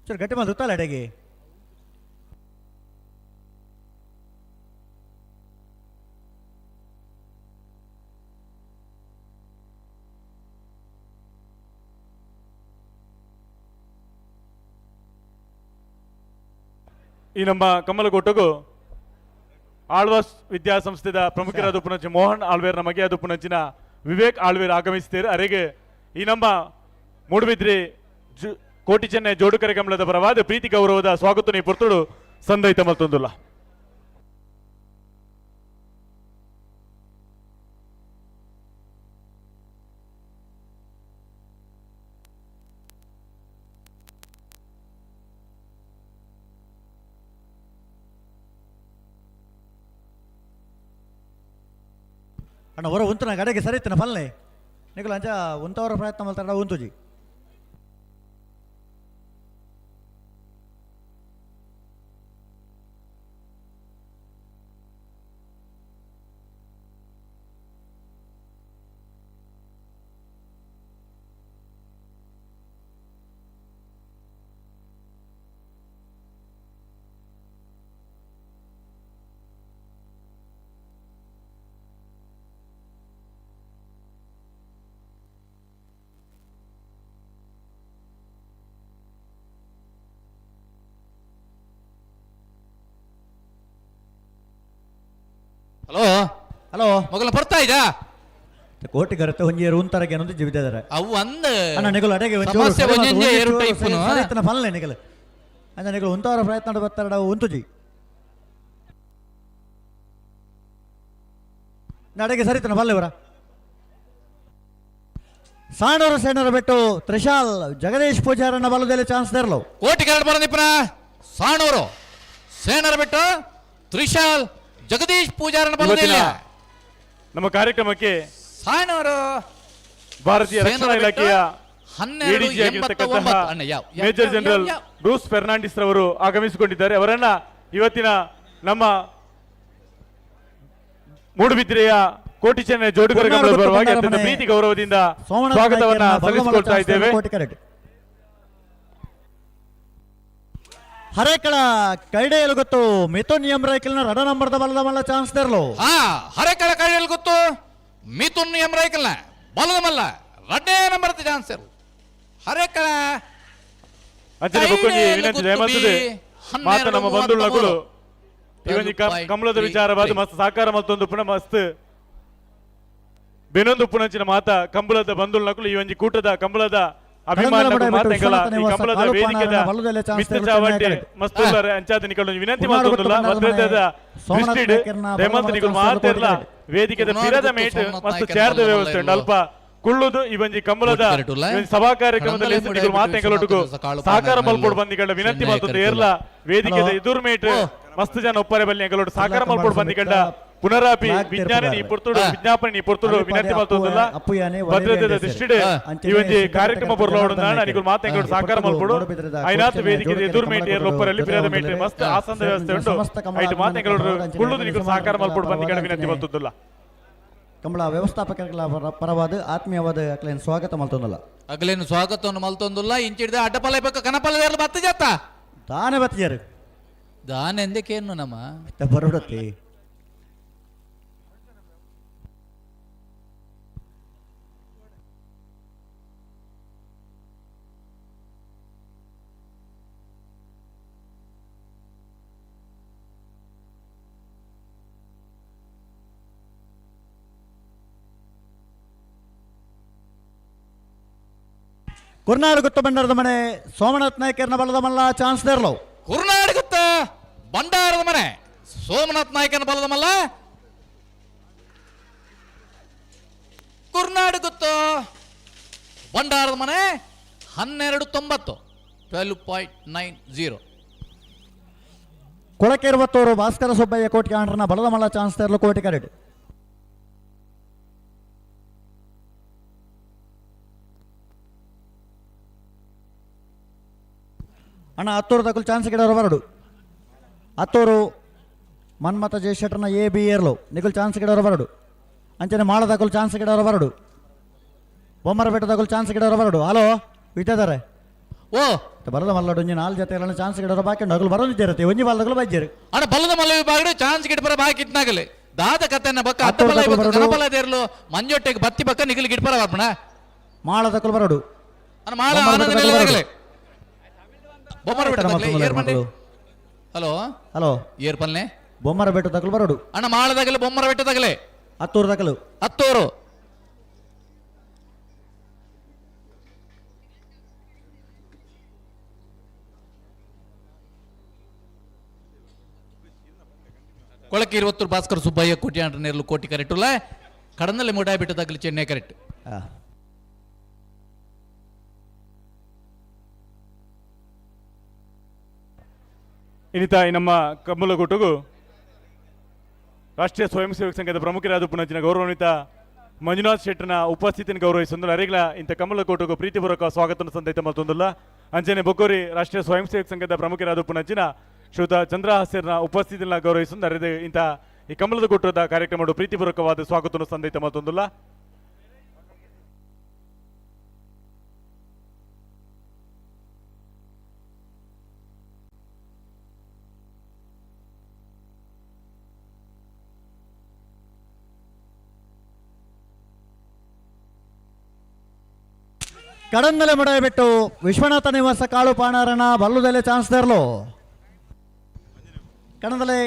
ಚೂರು ಗಟ್ಟಿ ಮಾತು ಗೊತ್ತಲ್ಲ ಅಡೆಗೆ ಈ ನಮ್ಮ ಕಮಲಗೊಟ್ಟಗು ಆಳ್ವಾಸ್ ವಿದ್ಯಾಸಂಸ್ಥೆದ ಪ್ರಮುಖರಾದ ಪುನಂಚ ಮೋಹನ್ ಆಳ್ವೇರ್ ನಮಗೆ ಅದು ಪುನಂಚಿನ ವಿವೇಕ್ ಆಳ್ವೇರ್ ಆಗಮಿಸುತ್ತಾರೆ ಅರೆಗೆ ಈ ನಮ್ಮ ಮೂಡುಬಿದ್ರಿ ಕೋಟಿ ಚೆನ್ನೈ ಜೋಡುಕರೆ ಕಮಲದ ಪರವಾದ ಪ್ರೀತಿ ಗೌರವದ ಸ್ವಾಗತ ಪುರ್ತುಡು ಸಂದೈತ ಮಲ್ತೊಂದುಲ್ಲ ಅಣ್ಣ ಹೊರ ಉಂತನ ಗಡೆಗೆ ಸರಿತನ ಫಲ್ನೆ ನಿಗಲ ಅಂಚ ಉಂತವರ ಪ್ರಯತ್ನ ಮಾಡ್ತಾರ ಉಂತುಜಿ ಹಲೋ ಹಲೋ ಮಗಲ ಬರ್ತಾ ಇದ್ದಾ ಕೋಟಿ ಗರತೆ ಒಂಜಿ ರೂಂತರಗೆ ಅನ್ನೋದು ಜೀವಿದ್ದಾರೆ ಅವು ಅಂದ ಅಣ್ಣ ನಿಗಲು ಅಡೆಗೆ ಸಮಸ್ಯೆ ಒಂಜೆ ಏರು ಟೈಪ್ನು ಸರಿತನ ಫಲ್ನೆ ನಿಗಲು ಅಂದ ನಿಗಲು ಉಂತವರ ಪ್ರಯತ್ನ ಬರ್ತಾರ ಉಂತುಜಿ ನಡೆಗೆ ಸರಿತನ ಫಲ್ಲೆ ಇವರ ಸಾಣೂರು ಸೇನರ ಬಿಟ್ಟು ತ್ರಿಶಾಲ್ ಜಗದೀಶ್ ಪೂಜಾರನ್ನ ಬಲದಲ್ಲಿ ಚಾನ್ಸ್ ತರಲು ಕೋಟಿ ಕರಡು ಬರಂದಿಪ್ಪನ ಸಾಣೂರು ಸೇನರ ಬಿಟ್ಟು ತ್ರಿಶಾಲ್ ಜಗದೀಶ್ ಪೂಜಾರನ ಬಲದಲ್ಲಿ ನಮ್ಮ ಕಾರ್ಯಕ್ರಮಕ್ಕೆ ಸಾಯನವರು ಭಾರತೀಯ ರಕ್ಷಣಾ ಇಲಾಖೆಯ ADG ಆಗಿರ್ತಕ್ಕಂತಹ ಮೇಜರ್ ಜನರಲ್ ಬ್ರೂಸ್ ಫೆರ್ನಾಂಡಿಸ್ ರವರು ಆಗಮಿಸಿಕೊಂಡಿದ್ದಾರೆ. ಅವರನ್ನ ಇವತ್ತಿನ ನಮ್ಮ ಮೂಡುಬಿದಿರೆಯ ಕೋಟಿ ಚೆನ್ನೈ ಜೋಡುಗರ ಕಮಲದ ಪರವಾಗಿ ಅತ್ಯಂತ ಪ್ರೀತಿ ಗೌರವದಿಂದ ಸ್ವಾಗತವನ್ನ ಸಲ್ಲಿಸಿಕೊಳ್ತಾ ಇದ್ದೇವೆ. ಹರೇಕಳ ಕೈಡೆಯಲ್ಲಿ ಗೊತ್ತು ಮಿಥುನ್ ಎಂಬ್ರೈಕಲ್ನ ರಡ ನಂಬರ್ದ ಬಲದ ಮಲ್ಲ ಚಾನ್ಸ್ ತೆರಲು ಹರೇಕಳ ಕೈಡೆಯಲ್ಲಿ ಗೊತ್ತು ಮಿಥುನ್ ಎಂಬ್ರೈಕಲ್ನ ಬಲದ ಮಲ್ಲ ರಡ್ಡೇ ನಂಬರ್ದ ಚಾನ್ಸ್ ತೆರಲು ಹರೇಕಳ ಅಂಚನೆ ಬೊಕ್ಕೊಂಜಿ ವಿನಂತಿ ದಯಮಾಡ್ತದೆ ಮಾತ ನಮ್ಮ ಬಂಧುಗಳು ನಕುಲು ಇವನಿ ಕಮಲದ ವಿಚಾರವಾದ ಮಸ್ತ್ ಸಾಕಾರ ಮತ್ತೊಂದು ಪುನಃ ಮಸ್ತ್ ಬೆನೊಂದು ಪುನಂಚಿನ ಮಾತ ಕಂಬಳದ ಬಂಧುಗಳು ನಕುಲು ಈ ಒಂಜಿ ಕೂಟದ ಕಂಬಳದ ಅಭಿಮಾನ ಮಾತೆಗಳ ಈ ಕಂಬಳದ ವೇದಿಕೆದ ಮಿತ್ರ ಚಾವಟಿ ಮಸ್ತುಲ್ಲರ ಅಂಚಾದ ನಿಕಲು ವಿನಂತಿ ಮಾಡ್ತೊಂದುಲ್ಲ ಮತ್ತದ ದೃಷ್ಟಿಡ್ ದಯಮಾಡ್ತ ನಿಕಲು ಮಾತೆರ್ಲ ವೇದಿಕೆದ ಪಿರದ ಮೇಟ್ ಮಸ್ತ್ ಚೇರ್ದ ವ್ಯವಸ್ಥೆ ಉಂಟು ಅಲ್ಪ ಕುಳ್ಳುದು ಈ ಒಂಜಿ ಕಂಬಳದ ಸಭಾ ಕಾರ್ಯಕ್ರಮದಲ್ಲಿ ಮಾತೆಗಳೊಟ್ಟಿಗೂ ಸಹಕಾರ ಮಲ್ಪೋಡು ಬಂದಿಗಳ ವಿನಂತಿ ಮಾಡ್ತದೆ ಏರ್ಲ ವೇದಿಕೆದ ಎದುರು ಮೇಟ್ ಮಸ್ತ್ ಜನ ಒಪ್ಪರೆ ಬಲ್ಲಿ ಎಂಗಳೊಟ್ಟು ಸಹಕಾರ ಮಲ್ಪೋಡು ಬಂದಿಕೊಂಡ ಪುನರಾಪಿ ವಿಜ್ಞಾನ ನೀ ಪುರ್ತುಡು ವಿಜ್ಞಾಪನೆ ನೀ ಪುರ್ತುಡು ವಿನಂತಿ ಮಾಡ್ತದಲ್ಲ ಭದ್ರತೆದ ದೃಷ್ಟಿಡೆ ಈ ಒಂಜಿ ಕಾರ್ಯಕ್ರಮ ಬರಲೋಡು ನಿಕಲು ಮಾತೆಗಳೊಟ್ಟು ಸಹಕಾರ ಮಲ್ಪೋಡು ಐನಾತ್ ವೇದಿಕೆದ ಎದುರು ಮೇಟ್ ಏರ್ಲ ಒಪ್ಪರಲ್ಲಿ ಪಿರದ ಮೇಟ್ ಮಸ್ತ್ ಆಸನ ವ್ಯವಸ್ಥೆ ಉಂಟು ಐಟು ಮಾತೆಗಳೊಟ್ಟು ಕುಳ್ಳುದು ನಿಕಲು ಸಹಕಾರ ಮಲ್ಪೋಡು ಬಂದಿಕೊಂಡ ವಿನಂತಿ ಮಾಡ್ತದಲ್ಲ ಕಂಬಳ ವ್ಯವಸ್ಥಾಪಕರ ಪರವಾದ ಆತ್ಮೀಯವಾದ ಅಕ್ಲೇನು ಸ್ವಾಗತ ಮಲ್ತೊಂದಲ್ಲ ಅಗ್ಲೇನು ಸ್ವಾಗತವನ್ನು ಮಲ್ತೊಂದುಲ್ಲ ಇಂಚಿಡ್ದ ಅಡ್ಡಪಲ ಬೇಕ ಕನಪಲ ಬತ್ತ ಜತ್ತ ದಾನೆ ಬತ್ತಿಯಾರು ದಾನೆ ಎಂದಕ್ಕೇನು ನಮ್ಮ ಬರೋಡತ್ತೆ ಕುರ್ನಾಡು ಗುತ್ತ ಬಂಡಾರದ ಮನೆ ಸೋಮನಾಥ್ ನಾಯ್ಕರ್ನ ಬಲದ ಮಲ್ಲ ಚಾನ್ಸ್ ದೇರ್ಲೋ ಕುರ್ನಾಡು ಗುತ್ತ ಬಂಡಾರದ ಮನೆ ಸೋಮನಾಥ್ ನಾಯ್ಕನ ಬಲದ ಮಲ್ಲ ಕುರ್ನಾಡು ಗುತ್ತ ಬಂಡಾರದ ಮನೆ 1290 12.90 ಕೊಳಕೇರ್ವತ್ತೂರು ಭಾಸ್ಕರ ಸುಬ್ಬಯ್ಯ ಕೋಟಿಗೆ ಆಂಡ್ರನ ಬಲದ ಮಲ್ಲ ಚಾನ್ಸ್ ದೇರ್ಲು ಕೋಟಿ ಕರೆಡ್ ಅಣ್ಣ ಹತ್ತೂರು ತಗೊಲ್ ಚಾನ್ಸ್ ಗಿಡವರು ಬರಡು Hattur Manmatha ಜಯಶೆಟ್ರನ A B ಏರ್ಲು ನಿಗುಲ್ chance ಗಿಡವರು ಬರಡು ಅಂಚನೆ ಮಾಳ ತಗೊಲ್ ಚಾನ್ಸ್ ಗಿಡವರು ಬರಡು ಬೊಮ್ಮರ ಬೆಟ್ಟ ತಗೊಲ್ ಚಾನ್ಸ್ ಗಿಡವರು ಬರಡು ಹಲೋ ಇಟ್ಟಿದ್ದಾರೆ ಓ ಬರದ ಮಲ್ಲಡು ಒಂಜಿ 4 ಜೊತೆ ಚಾನ್ಸ್ ಗಿಡವರು ಬಾಕಿ ನಗಲು ಬರೋದಿರುತ್ತೆ ಒಂಜಿ ಬಾಲ್ದಗಳು ಬಜ್ಜರು ಅಣ್ಣ ಬಲ್ಲದ ಮಲ್ಲ ವಿಭಾಗ ಚಾನ್ಸ್ ಗಿಡಪರ ಬಾಕಿ ಇಟ್ನಾಗಲಿ ದಾದ ಕತೆನ ಬಕ್ಕ ಅತ್ತಬಲ ಕನಪಲ ದೇರ್ಲು ಮಂಜೊಟ್ಟೆಗೆ ಬತ್ತಿ ಬಕ್ಕ ನಿಗಲಿ ಗಿಡಪರ ಬರ್ಪಣ ಮಾಳ ತಗೊಲ್ ಬರಡು ಅಣ್ಣ ಮಾಳ ಆನಂದ ನೆಲದಾಗಲಿ ಬೊಮ್ಮರ ಬೆಟ್ಟ ಏರ್ಪಂಡೆ ಹಲೋ ಹಲೋ ಏರ್ಪಲ್ನೆ ಬೊಮ್ಮರ ಬೆಟ್ಟ ತಗೊಲ್ ಬರಡು ಅಣ್ಣ ಮಾಳದಾಗಲಿ ಬೊಮ್ಮರ ಬೆಟ್ಟದಾಗಲಿ ಹತ್ತೂರು ತಗಲು ಹತ್ತೂರು ಕೊಳಕ್ಕೆ 20 ಭಾಸ್ಕರ್ ಸುಬ್ಬಯ್ಯ ಕೋಟಿ ಆಂಡ್ರ ನೇರ್ಲು ಕೋಟಿ ಕರೆಕ್ಟುಲ್ಲ ಕಡಂದಲ್ಲಿ ಮುಡಾಯಿ ಬೆಟ್ಟದಾಗಲಿ ಚೆನ್ನೈ ಕರೆಕ್ಟ್ ಇನ್ನಿತ ನಮ್ಮ ಕಮ್ಮಲಗುಟ್ಟುಗು ರಾಷ್ಟ್ರೀಯ ಸ್ವಯಂ ಸೇವಕ ಸಂಘದ ಪ್ರಮುಖರಾದ ಪುನಚಿನ ಗೌರವಾನ್ವಿತ ಮಂಜುನಾಥ್ ಶೆಟ್ಟರ್ನ ಉಪಸ್ಥಿತಿಯನ್ನು ಗೌರವಿಸೊಂದು ಅರೆಗ್ಲ ಇಂಥ ಕಮ್ಮಲಕೋಟುಗು ಪ್ರೀತಿಪೂರ್ವಕ ಸ್ವಾಗತ ಸಂದೈತ ಮತ್ತೊಂದಲ್ಲ ಅಂಚನೆ ಬೊಕ್ಕೋರಿ ರಾಷ್ಟ್ರೀಯ ಸ್ವಯಂ ಸೇವಕ ಸಂಘದ ಪ್ರಮುಖರಾದ ಪುನಚಿನ ಶ್ರೀಯುತ ಚಂದ್ರಹಾಸ್ಯರ್ನ ಉಪಸ್ಥಿತಿಯನ್ನು ಗೌರವಿಸೊಂದು ಅರೆದು ಇಂಥ ಈ ಕಮಲದ ಕೊಟ್ಟದ ಕಾರ್ಯಕ್ರಮ ಪ್ರೀತಿಪೂರ್ವಕವಾದ ಸ್ವಾಗತ ಸಂದೈತ ಮತ್ತೊಂದಲ್ಲ ಕಡಂದಲೆ ಮುಡಾಯಿ ಬಿಟ್ಟು ವಿಶ್ವನಾಥ ನಿವಾಸ ಕಾಳು ಪಾಣಾರಣ ಬಲ್ಲುದಲೆ ಚಾನ್ಸ್ ದೇರ್ಲು ಕಡಂದಲೆ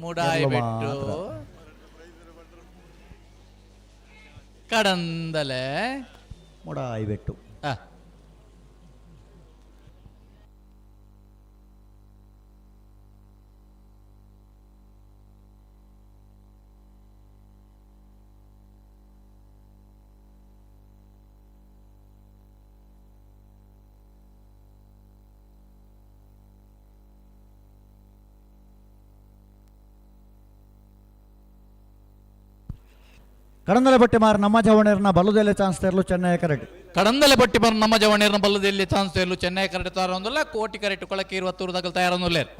ಮುಡಾಯಿ ಬಿಟ್ಟು ಕಡಂದಲೆ ಮುಡಾಯಿ ಬಿಟ್ಟು ಕಡಂದಲೆ ಬಟ್ಟಿ ಮಾರ ನಮ್ಮ ಜವಣೇರ್ನ ಬಲ್ಲುದೆಲೆ ಚಾನ್ಸ್ ತೆರಲು ಚೆನ್ನೈ ಕರೆಕ್ಟ್ ಕಡಂದಲೆ ಬಟ್ಟಿ ಬರ್ ನಮ್ಮ ಜವಣೇರ್ನ ಬಲ್ಲದಲ್ಲಿ ಚಾನ್ಸ್ ತೆರಲು ಚೆನ್ನೈ ಕರೆಕ್ಟ್ ತಾರೊಂದಲ್ಲ ಕೋಟಿ ಕರೆಕ್ಟ್ ಕೊಳಕ್ಕೆ 20 ದಗಲ್ ತಯಾರೊಂದುಲ್ಲೇರ್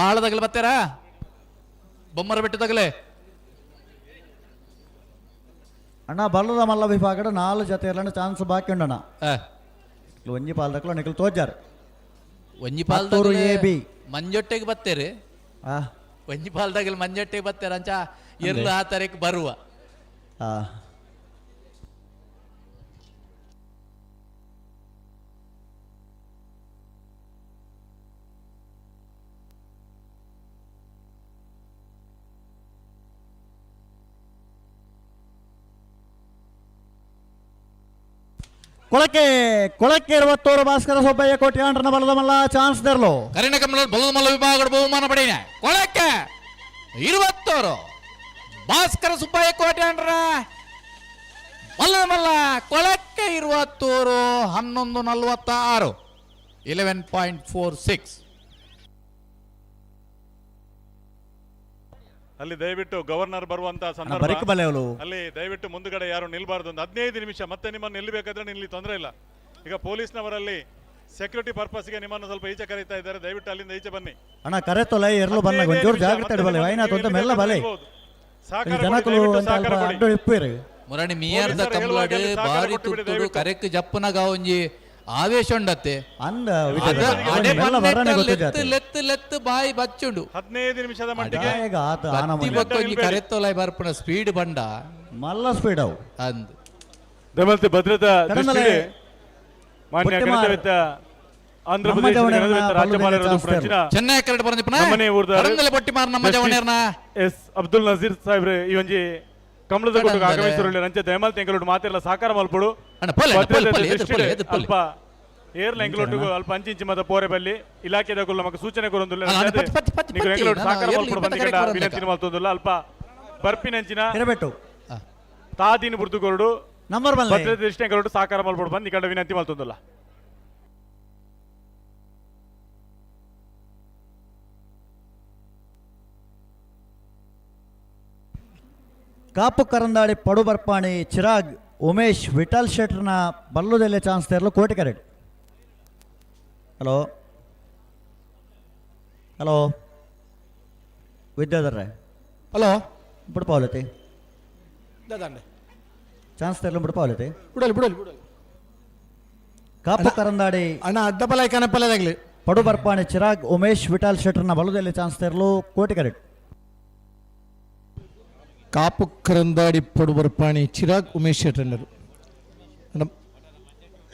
ಮಾಳದಗಲ್ ಬತ್ತೇರಾ ಬೊಮ್ಮರ ಬೆಟ್ಟದಗಲೇ ಅಣ್ಣ ಬಲ್ಲದ ಮಲ್ಲ ವಿಭಾಗದ 4 ಜೊತೆ ಎಲ್ಲ ಚಾನ್ಸ್ ಬಾಕಿ ಉಂಡಣ್ಣ ಒಂಜಿ ಪಾಲ್ದಕ್ಲ ನಿಖಲ್ ತೋಜಾರ್ ಒಂಜಿ ಪಾಲ್ದಾಗ ಎ ಬಿ ಮಂಜೊಟ್ಟೆಗೆ ಬತ್ತೇರಿ ಒಂಜಿ ಪಾಲ್ದಾಗಲ್ ಮಂಜೊಟ್ಟೆಗೆ ಬತ್ತೇರ ಅಂಚ ಎಲ್ಲ ಆ ತರಕ್ಕೆ ಬರುವ ಕೊಳಕ್ಕೆ 20 ಭಾಸ್ಕರ ಸೊಬ್ಬಯ್ಯ ಕೋಟಿ ಆಂಡ್ರನ ಬಲದ ಮಲ್ಲ ಚಾನ್ಸ್ ತೆರಲು ಕರಿಣ ಕಮಲ ಬಲದ ಮಲ್ಲ ವಿಭಾಗದ ಬಹುಮಾನ ಪಡೆಯ ಕೊಳಕ್ಕೆ 20 ಭಾಸ್ಕರ ಸುಬ್ಬಯ್ಯ ಕೋಟಿ ಆಂಡ್ರ ಬಲದ ಮಲ್ಲ ಕೊಳಕ್ಕೆ 20 11:46 11.46 ಅಲ್ಲಿ ದಯವಿಟ್ಟು ಗವರ್ನರ್ ಬರುವಂತಹ ಸಂದರ್ಭ ಅಲ್ಲಿ ದಯವಿಟ್ಟು ಮುಂದುಗಡೆ ಯಾರು ನಿಲ್ಬಾರ್ದು. ಒಂದು 15 ನಿಮಿಷ ಮತ್ತೆ ನಿಮ್ಮನ್ನು ನಿಲ್ಲಬೇಕಾದ್ರೆ ನಿಲ್ಲಿ ತೊಂದರೆ ಇಲ್ಲ. ಈಗ ಪೊಲೀಸ್ನವರಲ್ಲಿ ಸೆಕ್ಯೂರಿಟಿ ಪರ್ಪಸ್ಗೆ ನಿಮ್ಮನ್ನು ಸ್ವಲ್ಪ ಈಚೆ ಕರೀತಾ ಇದ್ದಾರೆ, ದಯವಿಟ್ಟು ಅಲ್ಲಿಂದ ಈಚೆ ಬನ್ನಿ. ಅಣ್ಣ ಕರೆತೊಲೆ ಎರಲು ಬನ್ನ ಒಂಚೂರು ಜಾಗ್ರತೆ ಇಡಬಲೆ ವೈನಾತ್ ಅಂತ ಮೆಲ್ಲ ಬಲೆ ಜನಕಲು ಅಂತ ಅಡ್ಡು ಇಪ್ಪಿರು ಮುರಾಣಿ ಮಿಯಾರ್ದ ಕಂಬಳಾಡು ಬಾರಿ ತುತ್ತುಡು ಕರೆಕ್ ಜಪ್ಪನಗ ಒಂಜಿ ಆವೇಶ ಉಂಡತ್ತೆ ಅಂದ ಲೆತ್ತು ಲೆತ್ತು ಬಾಯಿ ಬಚ್ಚುಂಡು 15 ನಿಮಿಷದ ಮಟ್ಟಿಗೆ ಒಂಜಿ ಕರೆತ್ತೋಲಾಯ್ ಬರ್ಪುನ ಸ್ಪೀಡ್ ಬಂಡ ಮಲ್ಲ ಸ್ಪೀಡ್ ಅವು ಅಂದ್ ದಮಲ್ತಿ ಭದ್ರತಾ ದೃಷ್ಟಿಗೆ ಮಾನ್ಯ ಗಣತವಿತ್ತ ಆಂಧ್ರ ಪ್ರದೇಶ ರಾಜ್ಯಪಾಲರು ಫ್ರೆಂಚಿನ ಚೆನ್ನೈ ಕರೆಕ್ಟ್ ಬಂದಿಪ್ಪನ ನಮ್ಮನೆ ಊರ್ದ ಕರಂದಲೆ ಬಟ್ಟಿ ಮಾರ ನಮ್ಮ ಜವನೇರ್ನ ಎಸ್ ಅಬ್ದುಲ್ ನಜೀರ್ ಸಾಹೇಬ್ರೆ ಈ ಒಂಜಿ ಕಮಲದ ಕೊಟ್ಟು ಆಗಮಿಸಿರಲಿ ರಂಚೆ ದಯಮಾಲ್ ತೆಂಗಲೋಡು ಮಾತೆಲ್ಲ ಸಾಕಾರ ಮಲ್ಪಡು ಅಲ್ಪ ಏರ್ಲ ಎಂಗಲೋಟು ಅಲ್ಪ ಅಂಚಿಂಚಿ ಮತ ಪೋರೆ ಬಲ್ಲಿ ಇಲಾಖೆದ ಕುಲ್ಲ ನಮಗೆ ಸೂಚನೆ ಕೊರೊಂದುಲ್ಲ ನೀವು ಎಂಗಲೋಟು ಸಾಕಾರ ಮಲ್ಪಡು ಬಂದಿಗಡ ವಿನಂತಿ ಮಲ್ತೊಂದುಲ್ಲ ಅಲ್ಪ ಬರ್ಪಿನಂಚಿನ ಇರಬೇಕು ತಾದೀನ ಬುರ್ದುಗೊರಡು ನಂಬರ್ ಬಲ್ಲ ಭದ್ರತೆ ದೃಷ್ಟಿ ಎಂಗಲೋಟು ಸಾಕಾರ ಮಲ್ಪಡು ಬಂದು ನಿಕಡ ವಿನಂತಿ ಮಲ್ತೊಂದುಲ್ಲ. ಕಾಪು ಕರಂದಾಡಿ ಪಡು ಬರ್ಪಾಣಿ ಚಿರಾಗ್ ಉಮೇಶ್ ವಿಠಲ್ ಶೆಟ್ರನ ಬಲ್ಲುದೆಲೆ ಚಾನ್ಸ್ ತೆರಲು ಕೋಟಿ ಕರೆಕ್ಟ್. ಹಲೋ ಹಲೋ ವಿದ್ಯಾಧರ್ರೆ ಹಲೋ ಬಿಡ್ಪಾವಲತಿ ಚಾನ್ಸ್ ತೆರಲು ಬಿಡ್ಪಾವಲತಿ ಕಾಪು ಕರಂದಾಡಿ ಅಣ್ಣ ಅಡ್ಡಪಲ ಕನಪಲದಾಗ್ಲಿ ಪಡು ಬರ್ಪಾಣಿ ಚಿರಾಗ್ ಉಮೇಶ್ ವಿಠಲ್ ಶೆಟ್ರನ ಬಲ್ಲುದೆಲೆ ಚಾನ್ಸ್ ತೆರಲು ಕೋಟಿ ಕರೆಕ್ಟ್. ಕಾಪು ಕರಂದಾಡಿ ಪಡು ಬರ್ಪಾಣಿ ಚಿರಾಗ್ ಉಮೇಶ್ ಶೆಟ್ರನ್ನರು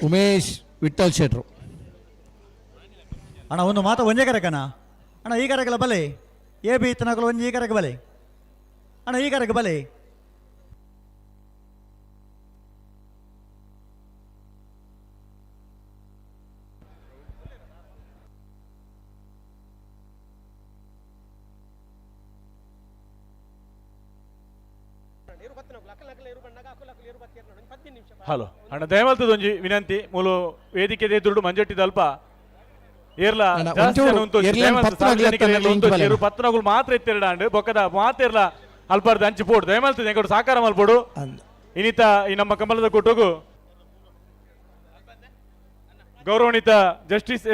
ಉಮೇಶ್ ವಿಠಲ್ ಶೆಟ್ರು ಅಣ್ಣ ಒಂದು ಮಾತು ಒಂದೇ ಕರೆಕನ ಅಣ್ಣ ಈ ಕರೆಗಲ ಬಲೆ ಎ ಬಿ ಇತ್ತನಗಲು ಒಂಜಿ ಈ ಕರೆಗೆ ಬಲೆ ಅಣ್ಣ ಈ ಕರೆಗೆ ಬಲೆ ಹಲೋ ಅಣ್ಣ ದಯಮಾಲ್ತದ ಒಂಜಿ ವಿನಂತಿ ಮೂಲು ವೇದಿಕೆ ಎದುರುಡು ಮಂಜಟ್ಟಿದ ಅಲ್ಪ ಏರ್ಲ ಪತ್ರಗಳು ಮಾತ್ರ ಎತ್ತಿರಡಾಂಡ್ ಬೊಕ್ಕದ ಮಾತಿರ್ಲ ಅಲ್ಪಾರ್ದ ಹಂಚಿ ಪೋಡು ದಯಮಾಲ್ತದ ಎಂಗಡು ಸಾಕಾರ ಮಲ್ಪೋಡು ಇನ್ನಿತ ಈ ನಮ್ಮ ಕಮಲದ ಕೊಟ್ಟೋಗು ಗೌರವಾನ್ವಿತ ಜಸ್ಟಿಸ್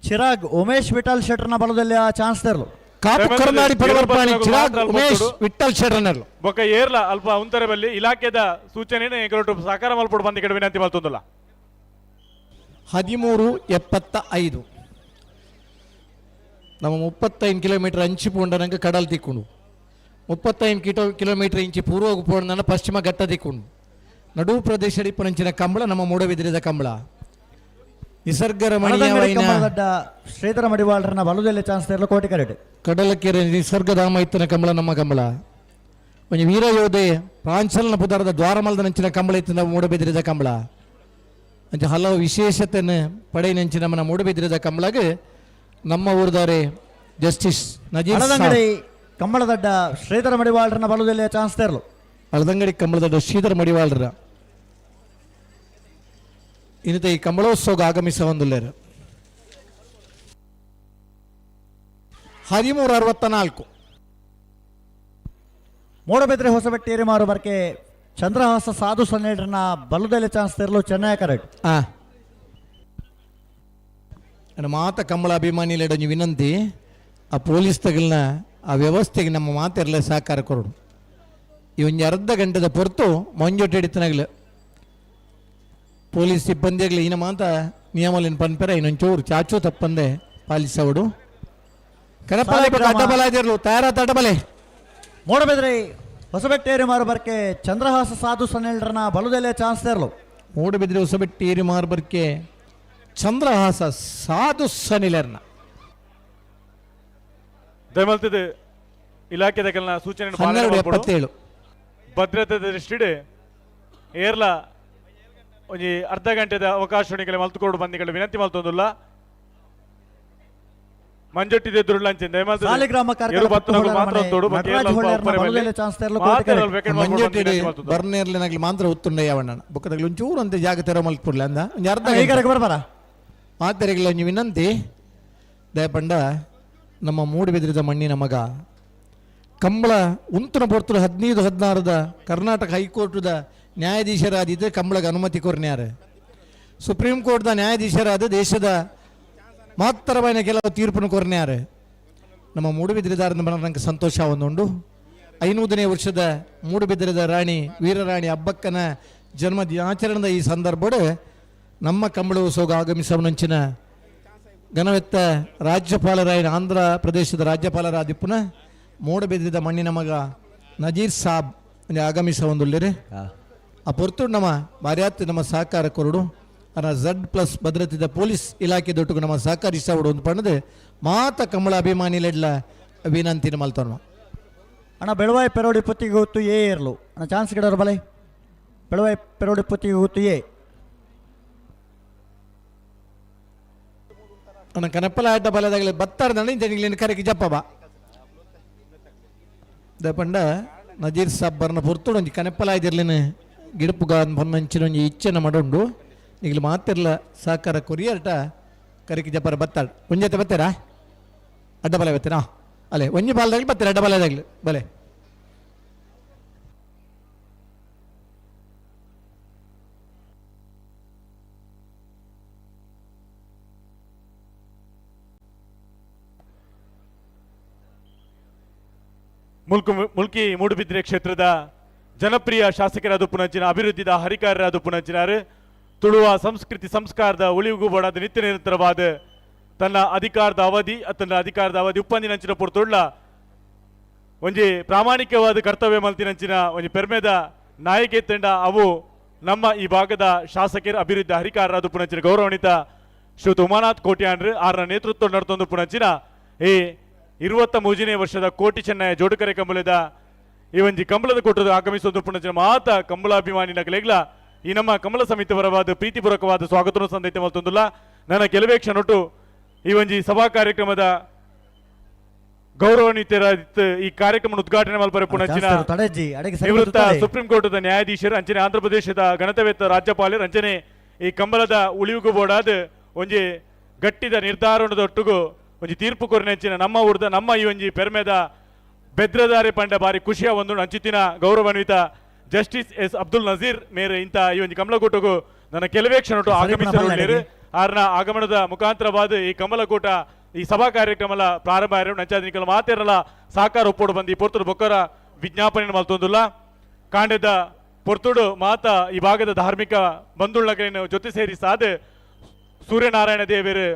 ಚಿರಾಗ್ ಉಮೇಶ್ ವಿಠಲ್ ಶೆಟ್ರನ ಬಲದಲ್ಲಿ ಆ ಚಾನ್ಸ್ ತೆರಲು ಕಾಪು ಕರ್ನಾಡಿ ಪಡವರ್ಪಾಣಿ ಚಿರಾಗ್ ಉಮೇಶ್ ವಿಠಲ್ ಶೆಟ್ರನ್ನರು ಬೊಕ್ಕ ಏರ್ಲ ಅಲ್ಪ ಉಂತರೆ ಬಲ್ಲಿ ಇಲಾಖೆದ ಸೂಚನೆ ಎಂಗಡು ಸಾಕಾರ ಮಲ್ಪೋಡು ಬಂದ ಕಡೆ ವಿನಂತಿ ಮಲ್ತೊಂದಲ್ಲ. 13:75 ನಮ್ಮ 35 ಕಿಲೋಮೀಟರ್ ಅಂಚಿ ಪೋಂಡನಂಗೆ ಕಡಲ್ ತಿಕ್ಕೊಂಡು 35 ಕಿಲೋಮೀಟರ್ ಇಂಚಿ ಪೂರ್ವ ಪೋಂಡನ ಪಶ್ಚಿಮ ಘಟ್ಟ ತಿಕ್ಕೊಂಡು ನಡು ಪ್ರದೇಶ ಪಂಚಿನ ಕಂಬಳ ನಮ್ಮ ಮೂಡಬಿದಿರಿದ ಕಂಬಳ ನಿಸರ್ಗರಮಣೀಯ ಶ್ರೀಧರ ಮಡಿವಾಳರನ್ನ ಬಲುದೆಲೆ ಚಾನ್ಸ್ ತೆರಲು ಕೋಟಿ ಕರೆಕ್ಟ್. ಕಡಲಕೆರೆ ನಿಸರ್ಗಧಾಮ ಇತ್ತನ ಕಂಬಳ ನಮ್ಮ ಕಂಬಳ ಒಂಜಿ ವೀರ ಯೋಧೆ ಪ್ರಾಂಚಲನ ಪುದಾರದ ದ್ವಾರಮಲ್ದ ನಂಚಿನ ಕಂಬಳ ಇತ್ತು ನಮ್ಮ ಮೂಡಬಿದಿರಿದ ಕಂಬಳ ಅಂಚ ಹಲವು ವಿಶೇಷತೆಯನ್ನು ಪಡೆಯಿನಂಚಿ ನಮ್ಮನ್ನ ಮೂಡಬಿದಿರಿದ ಕಂಬಳಗೆ ನಮ್ಮ ಊರ್ದಾರೆ ಜಸ್ಟಿಸ್ ನಜೀರ್ ಕಂಬಳದಡ್ಡ ಶ್ರೀಧರ ಮಡಿವಾಳರನ್ನ ಬಲುದೆಲೆ ಚಾನ್ಸ್ ತೆರಲು ಹಳದಂಗಡಿ ಕಂಬಳದಡ್ಡ ಶ್ರೀಧರ ಮಡಿವಾಳರ ಇನ್ನಿತ ಈ ಕಂಬಳೋತ್ಸವಕ್ಕೆ ಆಗಮಿಸ ಒಂದುಲ್ಲೇರು 13:64 ಮೂಡಬಿದ್ರೆ ಹೊಸಬೆಟ್ಟೇರಿ ಮಾರು ಬರ್ಕೆ ಚಂದ್ರಹಾಸ ಸಾಧು ಸನ್ನೇಡ್ರನ್ನ ಬಲುದೆಲೆ ಚಾನ್ಸ್ ತೆರಲು ಚೆನ್ನೈ ಕರೆಕ್ಟ್ ಮಾತ ಕಂಬಳ ಅಭಿಮಾನಿಲೆಡ ವಿನಂತಿ ಆ ಪೊಲೀಸ್ ತಗಲಿನ ಆ ವ್ಯವಸ್ಥೆಗೆ ನಮ್ಮ ಮಾತೆರಲೇ ಸಹಕಾರ ಕೊರಡು ಈ ಒಂದು ಅರ್ಧ ಗಂಟೆದ ಹೊರತು ಮಂಜೊಟ್ಟು ಹಿಡಿತನಾಗಲು ಪೊಲೀಸ್ ಸಿಬ್ಬಂದಿಯಾಗಲಿ ಇನ್ನು ಮಾತ ನಿಯಮಲಿನ ಪನ್ಪೆರ ಇನ್ನೊಂಚೂರು ಚಾಚು ತಪ್ಪಂದೆ ಪಾಲಿಸವಡು ಕನಪಲೆ ಅಡ್ಡಬಲ ಇದಿರಲು ತಯಾರಾತ ಅಡ್ಡಬಲೆ ಮೂಡಬಿದ್ರೆ ಹೊಸಬೆಟ್ಟೇರಿ ಮಾರು ಬರ್ಕೆ ಚಂದ್ರಹಾಸ ಸಾಧು ಸನ್ನೇಡ್ರನ್ನ ಬಲುದೆಲೆ ಚಾನ್ಸ್ ತೆರಲು ಮೂಡಬಿದ್ರೆ ಹೊಸಬೆಟ್ಟೇರಿ ಮಾರು ಬರ್ಕೆ ಚಂದ್ರಹಾಸ ಸಾಧು ಸನಿಲರ್ನ ದಯಮಲ್ತದ ಇಲಾಖೆದ ಕೆಲ ಸೂಚನೆ 12:77 ಭದ್ರತೆ ದೃಷ್ಟಿಡ್ ಏರ್ಲ ಒಂಜಿ ಅರ್ಧ ಗಂಟೆದ ಅವಕಾಶ ಮಲ್ತುಕೊಂಡು ಬಂದಿಗಳ ವಿನಂತಿ ಮಲ್ತೊಂದುಲ್ಲ ಮಂಜೊಟ್ಟಿದೆ ದುರ್ಲಂಚೆ ಬರ್ನೇರ್ಲಿನಾಗ್ಲಿ ಮಾತ್ರ ಉತ್ತುಂಡ ಯಾವಣ್ಣ ಬೊಕ್ಕದಾಗ್ಲಿ ಒಂಚೂರು ಅಂತ ಜಾಗ ತೆರ ಮಲ್ತ್ಬಿಡ್ಲ ಅಂದ ಒಂದು ಅರ್ಧ ಬರ್ಬಾರ ಮಾತೆರೆಗಳ ಒಂಜಿ ವಿನಂತಿ ದಯಪಂಡ ನಮ್ಮ ಮೂಡುಬಿದ್ರಿದ ಮಣ್ಣಿನ ಮಗ ಕಂಬಳ ಉಂತನ ಪೊರ್ತಲು 15-16 ಕರ್ನಾಟಕ ಹೈಕೋರ್ಟ್ದ ನ್ಯಾಯಾಧೀಶರಾದಿದ್ದು ಕಂಬಳಗೆ ಅನುಮತಿ ಕೊರ್ನ್ಯಾರ ಸುಪ್ರೀಂ ಕೋರ್ಟ್ದ ನ್ಯಾಯಾಧೀಶರಾದ ದೇಶದ ಮಹತ್ತರವಾದ ಕೆಲವು ತೀರ್ಪನ್ನು ಕೊರ್ನ್ಯಾರ ನಮ್ಮ ಮೂಡುಬಿದ್ರಿದಾರದ ನನಗೆ ಸಂತೋಷ ಒಂದುಂಡು 500ನೇ ವರ್ಷದ ಮೂಡುಬಿದ್ರದ ರಾಣಿ ವೀರರಾಣಿ ಅಬ್ಬಕ್ಕನ ಜನ್ಮ ದಿನಾಚರಣೆದ ಈ ಸಂದರ್ಭದ ನಮ್ಮ ಕಂಬಳ ಉತ್ಸವಗ ಆಗಮಿಸವನಂಚಿನ ಘನವೆತ್ತ ರಾಜ್ಯಪಾಲರಾಯನ ಆಂಧ್ರ ಪ್ರದೇಶದ ರಾಜ್ಯಪಾಲರಾದಿಪ್ಪುನ ಮೂಡಬಿದ್ರಿದ ಮಣ್ಣಿನ ಮಗ ನಜೀರ್ ಸಾಬ್ ಆಗಮಿಸ ಒಂದುಳ್ಳೇರೆ ಆ ಪೊರ್ತು ನಮ್ಮ ಬಾರ್ಯಾತ್ ನಮ್ಮ ಸಹಕಾರ ಕೊರಡು ಅನ್ನ Z+ ಭದ್ರತೆದ ಪೊಲೀಸ್ ಇಲಾಖೆ ದೊಟ್ಟುಗು ನಮ್ಮ ಸಹಕರಿಸೋಡು ಒಂದು ಪಣ್ಣದು ಮಾತ ಕಂಬಳ ಅಭಿಮಾನಿಲೆಡ್ಲ ವಿನಂತಿನ ಮಲ್ತೋಣ ಅಣ್ಣ ಬೆಳವಾಯಿ ಪೆರೋಡಿ ಪುತ್ತಿಗೆ ಹೊತ್ತು ಏ ಇರಲು ಅಣ್ಣ ಚಾನ್ಸ್ ಗಿಡೋರು ಬಲೆ ಬೆಳವಾಯಿ ಪೆರೋಡಿ ಪುತ್ತಿಗೆ ಹೊತ್ತು ಏ ಅಣ್ಣ ಕನಪ್ಪಲ ಆಟ ಬಲದಾಗಲಿ ಬತ್ತಾರ್ದಂಡ ಇಂಜನಿಗ್ಲಿನ ಕರೆಗೆ ಜಪ್ಪ ಬಾ ದಪಂಡ ನಜೀರ್ ಸಾಬ್ ಬರ್ನ ಪೊರ್ತುಡು ಒಂಜಿ ಕನಪ್ಪಲ ಇದಿರ್ಲಿನ ಗಿಡಪುಗ ಬಂದಂಚಿನ ಒಂಜಿ ಇಚ್ಛೆನ ಮಾಡೋಂಡು ಈಗಲೂ ಮಾತಿರ್ಲ ಸಹಕಾರ ಕೊರಿಯರ್ಟ ಕರೆಗೆ ಜಪ್ಪರ ಬತ್ತಾಡ್ ಒಂಜತೆ ಬತ್ತೀರಾ ಅಡ್ಡಬಲ ಬತ್ತೀರಾ ಅಲ್ಲೇ ಒಂಜಿ ಬಾಲ್ದಾಗಲಿ ಬತ್ತೀರ ಅಡ್ಡಬಲದಾಗಲಿ ಬಲೆ ಮುಲ್ಕಿ ಮೂಡುಬಿದ್ರೆ ಕ್ಷೇತ್ರದ ಜನಪ್ರಿಯ ಶಾಸಕರಾದ ಪುನಂಚಿನ ಅಭಿವೃದ್ಧಿದ ಹರಿಕಾರರಾದ ಪುನಂಚಿನಾರು ತುಳುವ ಸಂಸ್ಕೃತಿ ಸಂಸ್ಕಾರದ ಉಳಿವುಗೂಬೋಡಾದ ನಿತ್ಯ ನಿರಂತರವಾದ ತನ್ನ ಅಧಿಕಾರದ ಅವಧಿ ಉಪ್ಪಂದಿನಂಚಿನ ಪುರ್ತುಳ್ಳ ಒಂಜಿ ಪ್ರಾಮಾಣಿಕವಾದ ಕರ್ತವ್ಯ ಮಲ್ತಿನಂಚಿನ ಒಂಜಿ ಪೆರ್ಮೆದ ನಾಯಕಿ ತಂಡ ಅವು ನಮ್ಮ ಈ ಭಾಗದ ಶಾಸಕರ ಅಭಿವೃದ್ಧಿ ಹರಿಕಾರರಾದ ಪುನಂಚಿನ ಗೌರವಾನ್ವಿತ ಶ್ರೀಯುತ ಉಮಾನಾಥ್ ಕೋಟ್ಯಾನ್ರು ಆರನ ನೇತೃತ್ವ ನಡೆತೊಂದು ಪುನಂಚಿನ ಈ 23ನೇ ವರ್ಷದ ಕೋಟಿ ಚೆನ್ನಯ ಜೋಡುಕರೆ ಕಂಬಳದ ಈ ಒಂಜಿ ಕಂಬಳದ ಕೊಟ್ಟದು ಆಗಮಿಸುವುದು ಪುನಂಚಿನ ಮಾತ ಕಂಬಳಾಭಿಮಾನಿನ ಕಲೆಗ್ಲ ಈ ನಮ್ಮ ಕಮಲ ಸಮಿತಿ ಪರವಾದ ಪ್ರೀತಿಪೂರ್ವಕವಾದ ಸ್ವಾಗತ ಸಂದೈತೆ ಮಲ್ತೊಂದುಲ್ಲ ನನ್ನ ಕೆಲವೇ ಕ್ಷಣೊಟ್ಟು ಈ ಒಂಜಿ ಸಭಾ ಕಾರ್ಯಕ್ರಮದ ಗೌರವಾನ್ವಿತರ ಈ ಕಾರ್ಯಕ್ರಮ ಉದ್ಘಾಟನೆ ಮಲ್ಪರೆ ಪುನಂಚಿನ ನಿವೃತ್ತ ಸುಪ್ರೀಂ ಕೋರ್ಟ್ದ ನ್ಯಾಯಾಧೀಶರು ಅಂಚನೆ ಆಂಧ್ರ ಪ್ರದೇಶದ ಗಣತವೇತ್ತ ರಾಜ್ಯಪಾಲರು ಅಂಚನೆ ಈ ಕಂಬಳದ ಉಳಿವುಗೂ ಬೋಡಾದ ಒಂಜಿ ಗಟ್ಟಿದ ನಿರ್ಧಾರಣದೊಟ್ಟಿಗೂ ಒಂಜಿ ತೀರ್ಪು ಕೊರನೆಂಚಿನ ನಮ್ಮ ಊರ್ದ ನಮ್ಮ ಈ ಒಂಜಿ ಪೆರ್ಮೆದ ಬೆದ್ರದಾರಿ ಪಂಡ ಬಾರಿ ಖುಷಿಯ ಒಂದು ಅಂಚಿತಿನ ಗೌರವಾನ್ವಿತ ಜಸ್ಟಿಸ್ ಎಸ್ ಅಬ್ದುಲ್ ನಜೀರ್ ಮೇರೆ ಇಂಥ ಈ ಒಂದು ಕಮಲಕೂಟಗೂ ನನ್ನ ಕೆಲವೇ ಕ್ಷಣಟ್ಟು ಆಗಮಿಸಲು ಆರ್ನ ಆಗಮನದ ಮುಖಾಂತರವಾದ ಈ ಕಮಲಕೂಟ ಈ ಸಭಾ ಕಾರ್ಯಕ್ರಮ ಪ್ರಾರಂಭ ಆಯ್ತು ನಂಚಾದಿನಿಕಲ ಮಾತೇರಲ್ಲ ಸಾಕಾರ ಒಪ್ಪೋಡು ಬಂದು ಈ ಪೊರ್ತುಡು ಬೊಕ್ಕರ ವಿಜ್ಞಾಪನೆ ಮಲ್ತೊಂದುಲ್ಲ ಕಾಂಡದ ಪೊರ್ತುಡು ಮಾತ ಈ ಭಾಗದ ಧಾರ್ಮಿಕ ಬಂಧುಳ್ಳಗಳನ್ನು ಜೊತೆ ಸೇರಿ ಸಾದೆ ಸೂರ್ಯನಾರಾಯಣ ದೇವರು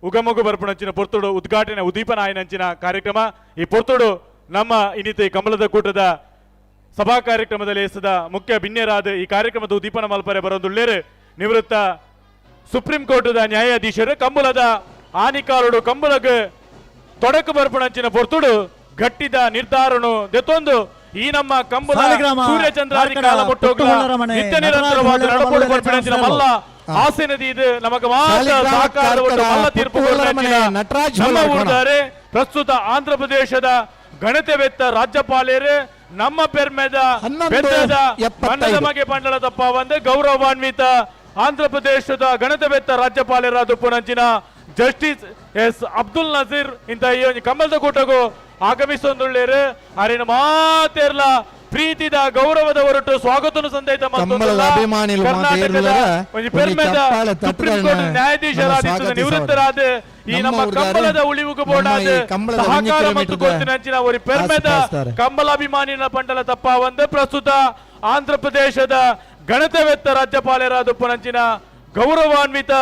ಉಗಮಗು ಬರ್ಪಣಂಚಿನ ಪೊರ್ತುಡು ಉದ್ಘಾಟನೆ ಉದ್ದೀಪನ ಆಯ್ನಂಚಿನ ಕಾರ್ಯಕ್ರಮ ಈ ಪೊರ್ತುಡು ನಮ್ಮ ಇನ್ನಿತ ಈ ಕಮಲದ ಕೂಟದ ಸಭಾ ಕಾರ್ಯಕ್ರಮದಲ್ಲಿ ಎಸದ ಮುಖ್ಯ ಭಿನ್ಯರಾದ ಈ ಕಾರ್ಯಕ್ರಮದ ಉದ್ದೀಪನ ಮಲ್ಪರೆ ಬರೋದುಳ್ಳೇರು ನಿವೃತ್ತ ಸುಪ್ರೀಂ ಕೋರ್ಟ್ದ ನ್ಯಾಯಾಧೀಶರು ಕಂಬಳದ ಆನಿಕಾಲುಡು ಕಂಬಳಗ ತೊಡಕು ಬರ್ಪಣಂಚಿನ ಪೊರ್ತುಡು ಗಟ್ಟಿದ ನಿರ್ಧಾರನು ದೆತ್ತೊಂದು ಈ ನಮ್ಮ ಕಂಬಳ ಸೂರ್ಯಚಂದ್ರಾದಿ ಕಾಲ ಮುಟ್ಟೋಗ್ಲ ನಿತ್ಯ ನಿರಂತರವಾದ ನಡಪೋಡು ಬರ್ಪಣಂಚಿನ ಮಲ್ಲ ಆಸೆನದಿ ಇದು ನಮಗೆ ಮಾತ್ರ ಸಾಕಾರ ಮಲ್ಲ ತೀರ್ಪು ನಮ್ಮ ಊರ್ದಾರೆ ಪ್ರಸ್ತುತ ಆಂಧ್ರ ಪ್ರದೇಶದ ಗಣತೆವೆತ್ತ ರಾಜ್ಯಪಾಲರು ನಮ್ಮ ಪೆರ್ಮೆದ ಬಣ್ಣದ ಮಗೆ ಪಂಡಳ ತಪ್ಪ ಒಂದು ಗೌರವಾನ್ವಿತ ಆಂಧ್ರ ಪ್ರದೇಶದ ಗಣತೆವೆತ್ತ ರಾಜ್ಯಪಾಲರಾದ ಪುನಂಚಿನ ಜಸ್ಟಿಸ್ ಎಸ್ ಅಬ್ದುಲ್ ನಜೀರ್ ಇಂತ ಈ ಒಂದು ಕಮಲದ ಕೂಟಗೂ ಆಗಮಿಸೊಂದುಳ್ಳೇರು ಅರಿನ ಮಾತೆರ್ಲ ಪ್ರೀತಿದ ಗೌರವದ ಹೊರಟು ಸ್ವಾಗತನು ಸಂದೇತ ಕಂಬಳದ ಅಭಿಮಾನಿಗಳು ಕರ್ನಾಟಕದ ಒಂದು ಪೆರ್ಮೆದ ಸುಪ್ರೀಂ ಕೋರ್ಟ್ ನ್ಯಾಯಾಧೀಶರಾದ ನಿವೃತ್ತರಾದ ಈ ನಮ್ಮ ಕಂಬಳದ ಉಳಿವುಗು ಬೋರ್ಡಾದ ಸಹಕಾರ ಮತ್ತು ಗೊತ್ತಿನಂಚಿನ ಒಂದು ಪೆರ್ಮೆದ ಕಂಬಳ ಅಭಿಮಾನಿನ ಪಂಡಲ ತಪ್ಪ ಒಂದು ಪ್ರಸ್ತುತ ಆಂಧ್ರ ಪ್ರದೇಶದ ಗಣತವೆತ್ತ ರಾಜ್ಯಪಾಲರಾದ ಉಪನಂಚಿನ ಗೌರವಾನ್ವಿತ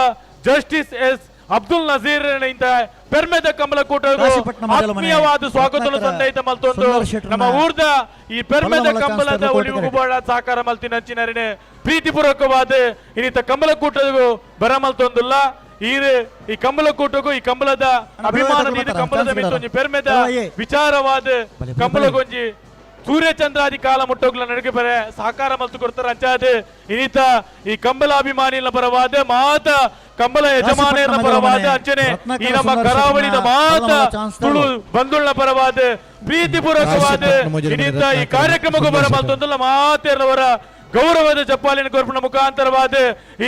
ಜಸ್ಟಿಸ್ ಎಸ್ ಅಬ್ದುಲ್ ನಜೀರ್ ಇಂತ ಪೆರ್ಮೆದ ಕಮಲಕೂಟ ಆತ್ಮೀಯವಾದ ಸ್ವಾಗತ ಸಂದೈತ ಮಲ್ತೊಂದು ನಮ್ಮ ಊರ್ದ ಈ ಪೆರ್ಮೆದ ಕಂಬಳದ ಉಳಿವು ಬೋಡ ಸಾಕಾರ ಮಲ್ತಿನಂಚಿನರಿನೆ ಪ್ರೀತಿಪೂರ್ವಕವಾದ ಇನ್ನಿತ ಕಮಲಕೂಟಗೂ ಬರಮಲ್ತೊಂದುಲ್ಲ ಈ ಕಮಲಕೂಟಗೂ ಈ ಕಂಬಳದ ಅಭಿಮಾನ ಕಂಬಳದ ಮಿತ್ತೊಂಜಿ ಪೆರ್ಮೆದ ವಿಚಾರವಾದ ಕಂಬಳಗೊಂಜಿ ಸೂರ್ಯಚಂದ್ರಾದಿ ಕಾಲ ಮುಟ್ಟೋಗ್ಲ ನಡಿಗೆ ಬರೆ ಸಹಕಾರ ಮಲ್ತು ಕೊಡ್ತಾರೆ ಅಂಚಾದ ಇನ್ನಿತ ಈ ಕಂಬಳ ಅಭಿಮಾನಿಗಳ ಪರವಾದ ಮಾತ ಕಂಬಳ ಯಜಮಾನಿಯರ ಪರವಾದ ಅಂಚನೆ ಈ ನಮ್ಮ ಕರಾವಳಿದ ಮಾತ ತುಳು ಬಂಧುಗಳ ಪರವಾದ ಪ್ರೀತಿಪೂರ್ವಕವಾದ ಇನ್ನಿತ ಈ ಕಾರ್ಯಕ್ರಮಕ್ಕೂ ಬರ ಮಲ್ತೊಂದಲ್ಲ ಮಾತೆರವರ ಗೌರವದ ಜಪ್ಪಾಲಿನ ಕೋರ್ಪಣ ಮುಖಾಂತರವಾದ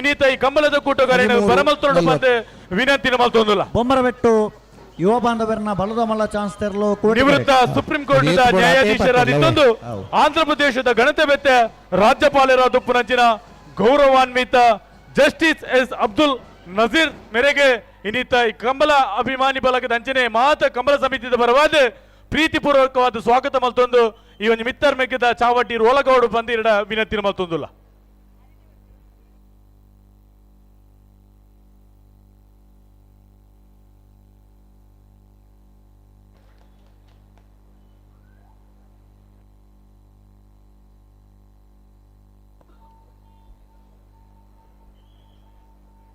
ಇನ್ನಿತ ಈ ಕಂಬಳದ ಕೂಟಗಾರ ಬರಮಲ್ತೊಂಡು ಬಂದು ವಿನಂತಿನ ಮಲ್ತೊಂದಲ್ಲ ಬೊಮ್ಮರಬೆಟ್ಟು ಯುವ ಬಾಂಧವರನ್ನ ಬಲದ ಮಲ್ಲ ಚಾನ್ಸ್ ತೆರಲು ನಿವೃತ್ತ ಸುಪ್ರೀಂ ಕೋರ್ಟ್ ನ್ಯಾಯಾಧೀಶರಾದಿತ್ತೊಂದು ಆಂಧ್ರ ಪ್ರದೇಶದ ಗಣತವೆತ್ತ ರಾಜ್ಯಪಾಲರಾದ ಉಪ್ಪುನಂಚಿನ ಗೌರವಾನ್ವಿತ ಜಸ್ಟಿಸ್ ಎಸ್ ಅಬ್ದುಲ್ ನಜೀರ್ ಮೇರೆಗೆ ಇನ್ನಿತ ಈ ಕಂಬಳ ಅಭಿಮಾನಿ ಬಳಗದ ಅಂಚನೆ ಮಾತ ಕಂಬಳ ಸಮಿತಿದ ಪರವಾದ ಪ್ರೀತಿಪೂರ್ವಕವಾದ ಸ್ವಾಗತ ಮಲ್ತೊಂದು ಈ ಒಂದು ಮಿತ್ತರ್ ಮೆಗ್ಗದ ಚಾವಟಿ ರೋಲಗೌಡು ಬಂದಿರಡ ವಿನಂತಿನ ಮಲ್ತೊಂದುಲ್ಲ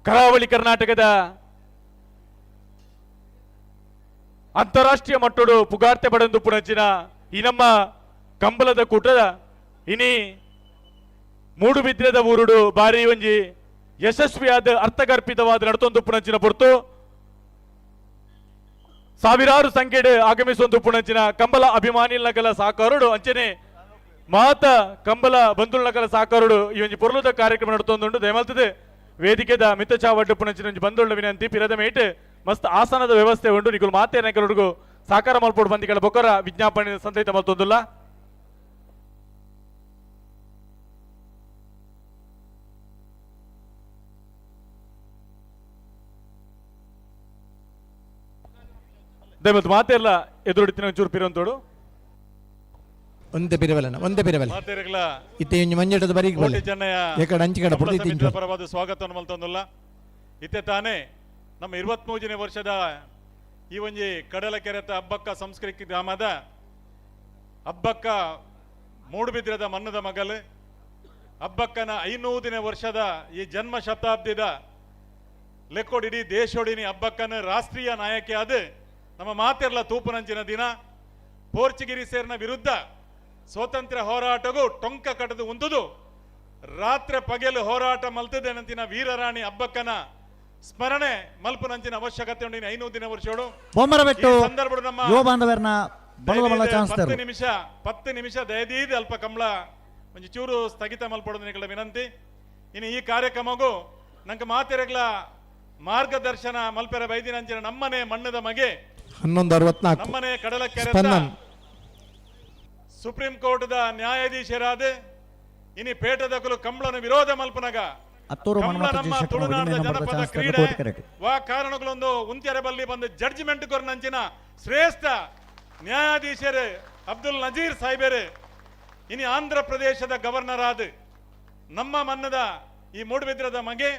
ಕರಾವಳಿ ಕರ್ನಾಟಕದ ಅಂತಾರಾಷ್ಟ್ರೀಯ ಮಟ್ಟಡು ಪುಗಾರ್ತೆ ಪಡೆದು ಪುಣಚಿನ ಈ ನಮ್ಮ ಕಂಬಳದ ಕೂಟದ ಇನಿ ಮೂಡುಬಿದ್ರೆದ ಊರುಡು ಬಾರಿ ಒಂಜಿ ಯಶಸ್ವಿಯಾದ ಅರ್ಥಗರ್ಭಿತವಾದ ನಡತೊಂದು ಪುಣಚಿನ ಪೊರ್ತು ಸಾವಿರಾರು ಸಂಖ್ಯೆಡು ಆಗಮಿಸೊಂದು ಪುಣಚಿನ ಕಂಬಳ ಅಭಿಮಾನಿಗಳ ಸಾಕಾರಡು ಅಂಚನೆ ಮಾತ ಕಂಬಳ ಬಂಧುಗಳ ಸಾಕಾರಡು ಈ ಒಂಜಿ ಪೊರ್ಲುದ ಕಾರ್ಯಕ್ರಮ ನಡತೊಂದುಂಡು ದಯಮಾಲ್ತದೆ ವೇದಿಕೆದ ಮಿತ ಚಾವಡ್ಡು ಪುಣಚಿನ ಬಂದೊಳ್ಳ ವಿನಂತಿ ಪಿರದ ಮೇಟ್ ಮಸ್ತ್ ಆಸನದ ವ್ಯವಸ್ಥೆ ಉಂಟು ನಿಗುಲು ಮಾತೆ ನಾಯಕರೊಡಗು ಸಾಕಾರ ಮಲ್ಪೋಡು ಬಂದಿಗಳ ಬೊಕ್ಕರ ವಿಜ್ಞಾಪನೆ ಸಂದೇತ ಮಲ್ತೊಂದುಲ್ಲ ದಯಮತ್ತು ಮಾತೆ ಎಲ್ಲ ಎದುರುಡಿತಿನ ಚೂರು ಪಿರಂತೋಡು ಒಂದೇ ಪಿರವಲನ ಒಂದೇ ಪಿರವಲ ಇತ್ತೆ ಮಂಜಟದ ಬರೀ ಏಕಡೆ ಅಂಚಿಕಡೆ ಪರವಾದ ಸ್ವಾಗತವನ್ನು ಮಲ್ತೊಂದುಲ್ಲ ಇತ್ತೆ ತಾನೇ ನಮ್ಮ 23ನೇ ವರ್ಷದ ಈ ಒಂಜಿ ಕಡಲಕೆರೆತ ಹಬ್ಬಕ್ಕ ಸಂಸ್ಕೃತಿ ಗ್ರಾಮದ ಹಬ್ಬಕ್ಕ ಮೂಡುಬಿದ್ರದ ಮನ್ನದ ಮಗಲು ಹಬ್ಬಕ್ಕನ 500ನೇ ವರ್ಷದ ಈ ಜನ್ಮ ಶತಾಬ್ದಿದ ಲೆಕ್ಕೋಡಿಡಿ ದೇಶೋಡಿನಿ ಹಬ್ಬಕ್ಕನ ರಾಷ್ಟ್ರೀಯ ನಾಯಕಿ ಆದ ನಮ್ಮ ಮಾತೆರ್ಲ ತೂಪುನಂಚಿನ ದಿನ ಪೋರ್ಚುಗೀಸೇರ್ನ ವಿರುದ್ಧ ಸ್ವಾತಂತ್ರ್ಯ ಹೋರಾಟಗೂ ಟೊಂಕ ಕಟ್ಟದು ಉಂದುದು ರಾತ್ರಿ ಪಗೆಲು ಹೋರಾಟ ಮಲ್ತದೇನಂತಿನ ವೀರರಾಣಿ ಹಬ್ಬಕ್ಕನ ಸ್ಮರಣೆ ಮಲ್ಪನಂಚಿನ ಅವಶ್ಯಕತೆ ಉಂಡಿನ 500ನೇ ವರ್ಷೋಡು ಸಂದರ್ಭ ನಮ್ಮ ಯುವ ಬಾಂಧವರನ್ನ 10 ನಿಮಿಷ ದಯದೀದಿ ಅಲ್ಪ ಕಂಬಳ ಒಂಜಿ ಚೂರು ಸ್ಥಗಿತ ಮಲ್ಪಡೋದು ನಿಗಳ ವಿನಂತಿ ಇನ್ನು ಈ ಕಾರ್ಯಕ್ರಮಗೂ ನಂಗೆ ಮಾತೆರೆಗ್ಲ ಮಾರ್ಗದರ್ಶನ ಮಲ್ಪೆರ ಬೈದಿನಂಚಿನ ನಮ್ಮನೆ ಮಣ್ಣದ ಮಗೆ 1164 ನಮ್ಮನೆ ಕಡಲಕೆರೆ ಸುಪ್ರೀಂ ಕೋರ್ಟ್ ನ್ಯಾಯಾಧೀಶರಾದ ಇನಿ ಪೇಟದಕಲು ಕಂಬಳನ ವಿರೋಧ ಮಲ್ಪನಗ ಕಂಬಳ ನಮ್ಮ ತುಳುನಾಡದ ಜನಪದ ಕ್ರೀಡೆ ವಾ ಕಾರಣಗಳೊಂದು ಉಂತ್ಯರೆ ಬಲ್ಲಿ ಬಂದು ಜಡ್ಜ್ಮೆಂಟ್ ಕೊರ್ನಂಚಿನ ಶ್ರೇಷ್ಠ ನ್ಯಾಯಾಧೀಶರು ಅಬ್ದುಲ್ ನಜೀರ್ ಸಾಹೇಬರು ಇನಿ ಆಂಧ್ರ ಪ್ರದೇಶದ ಗವರ್ನರ್ ಆದ ನಮ್ಮ ಮನ್ನದ ಈ ಮೂಡುಬಿದ್ರದ ಮಗೆ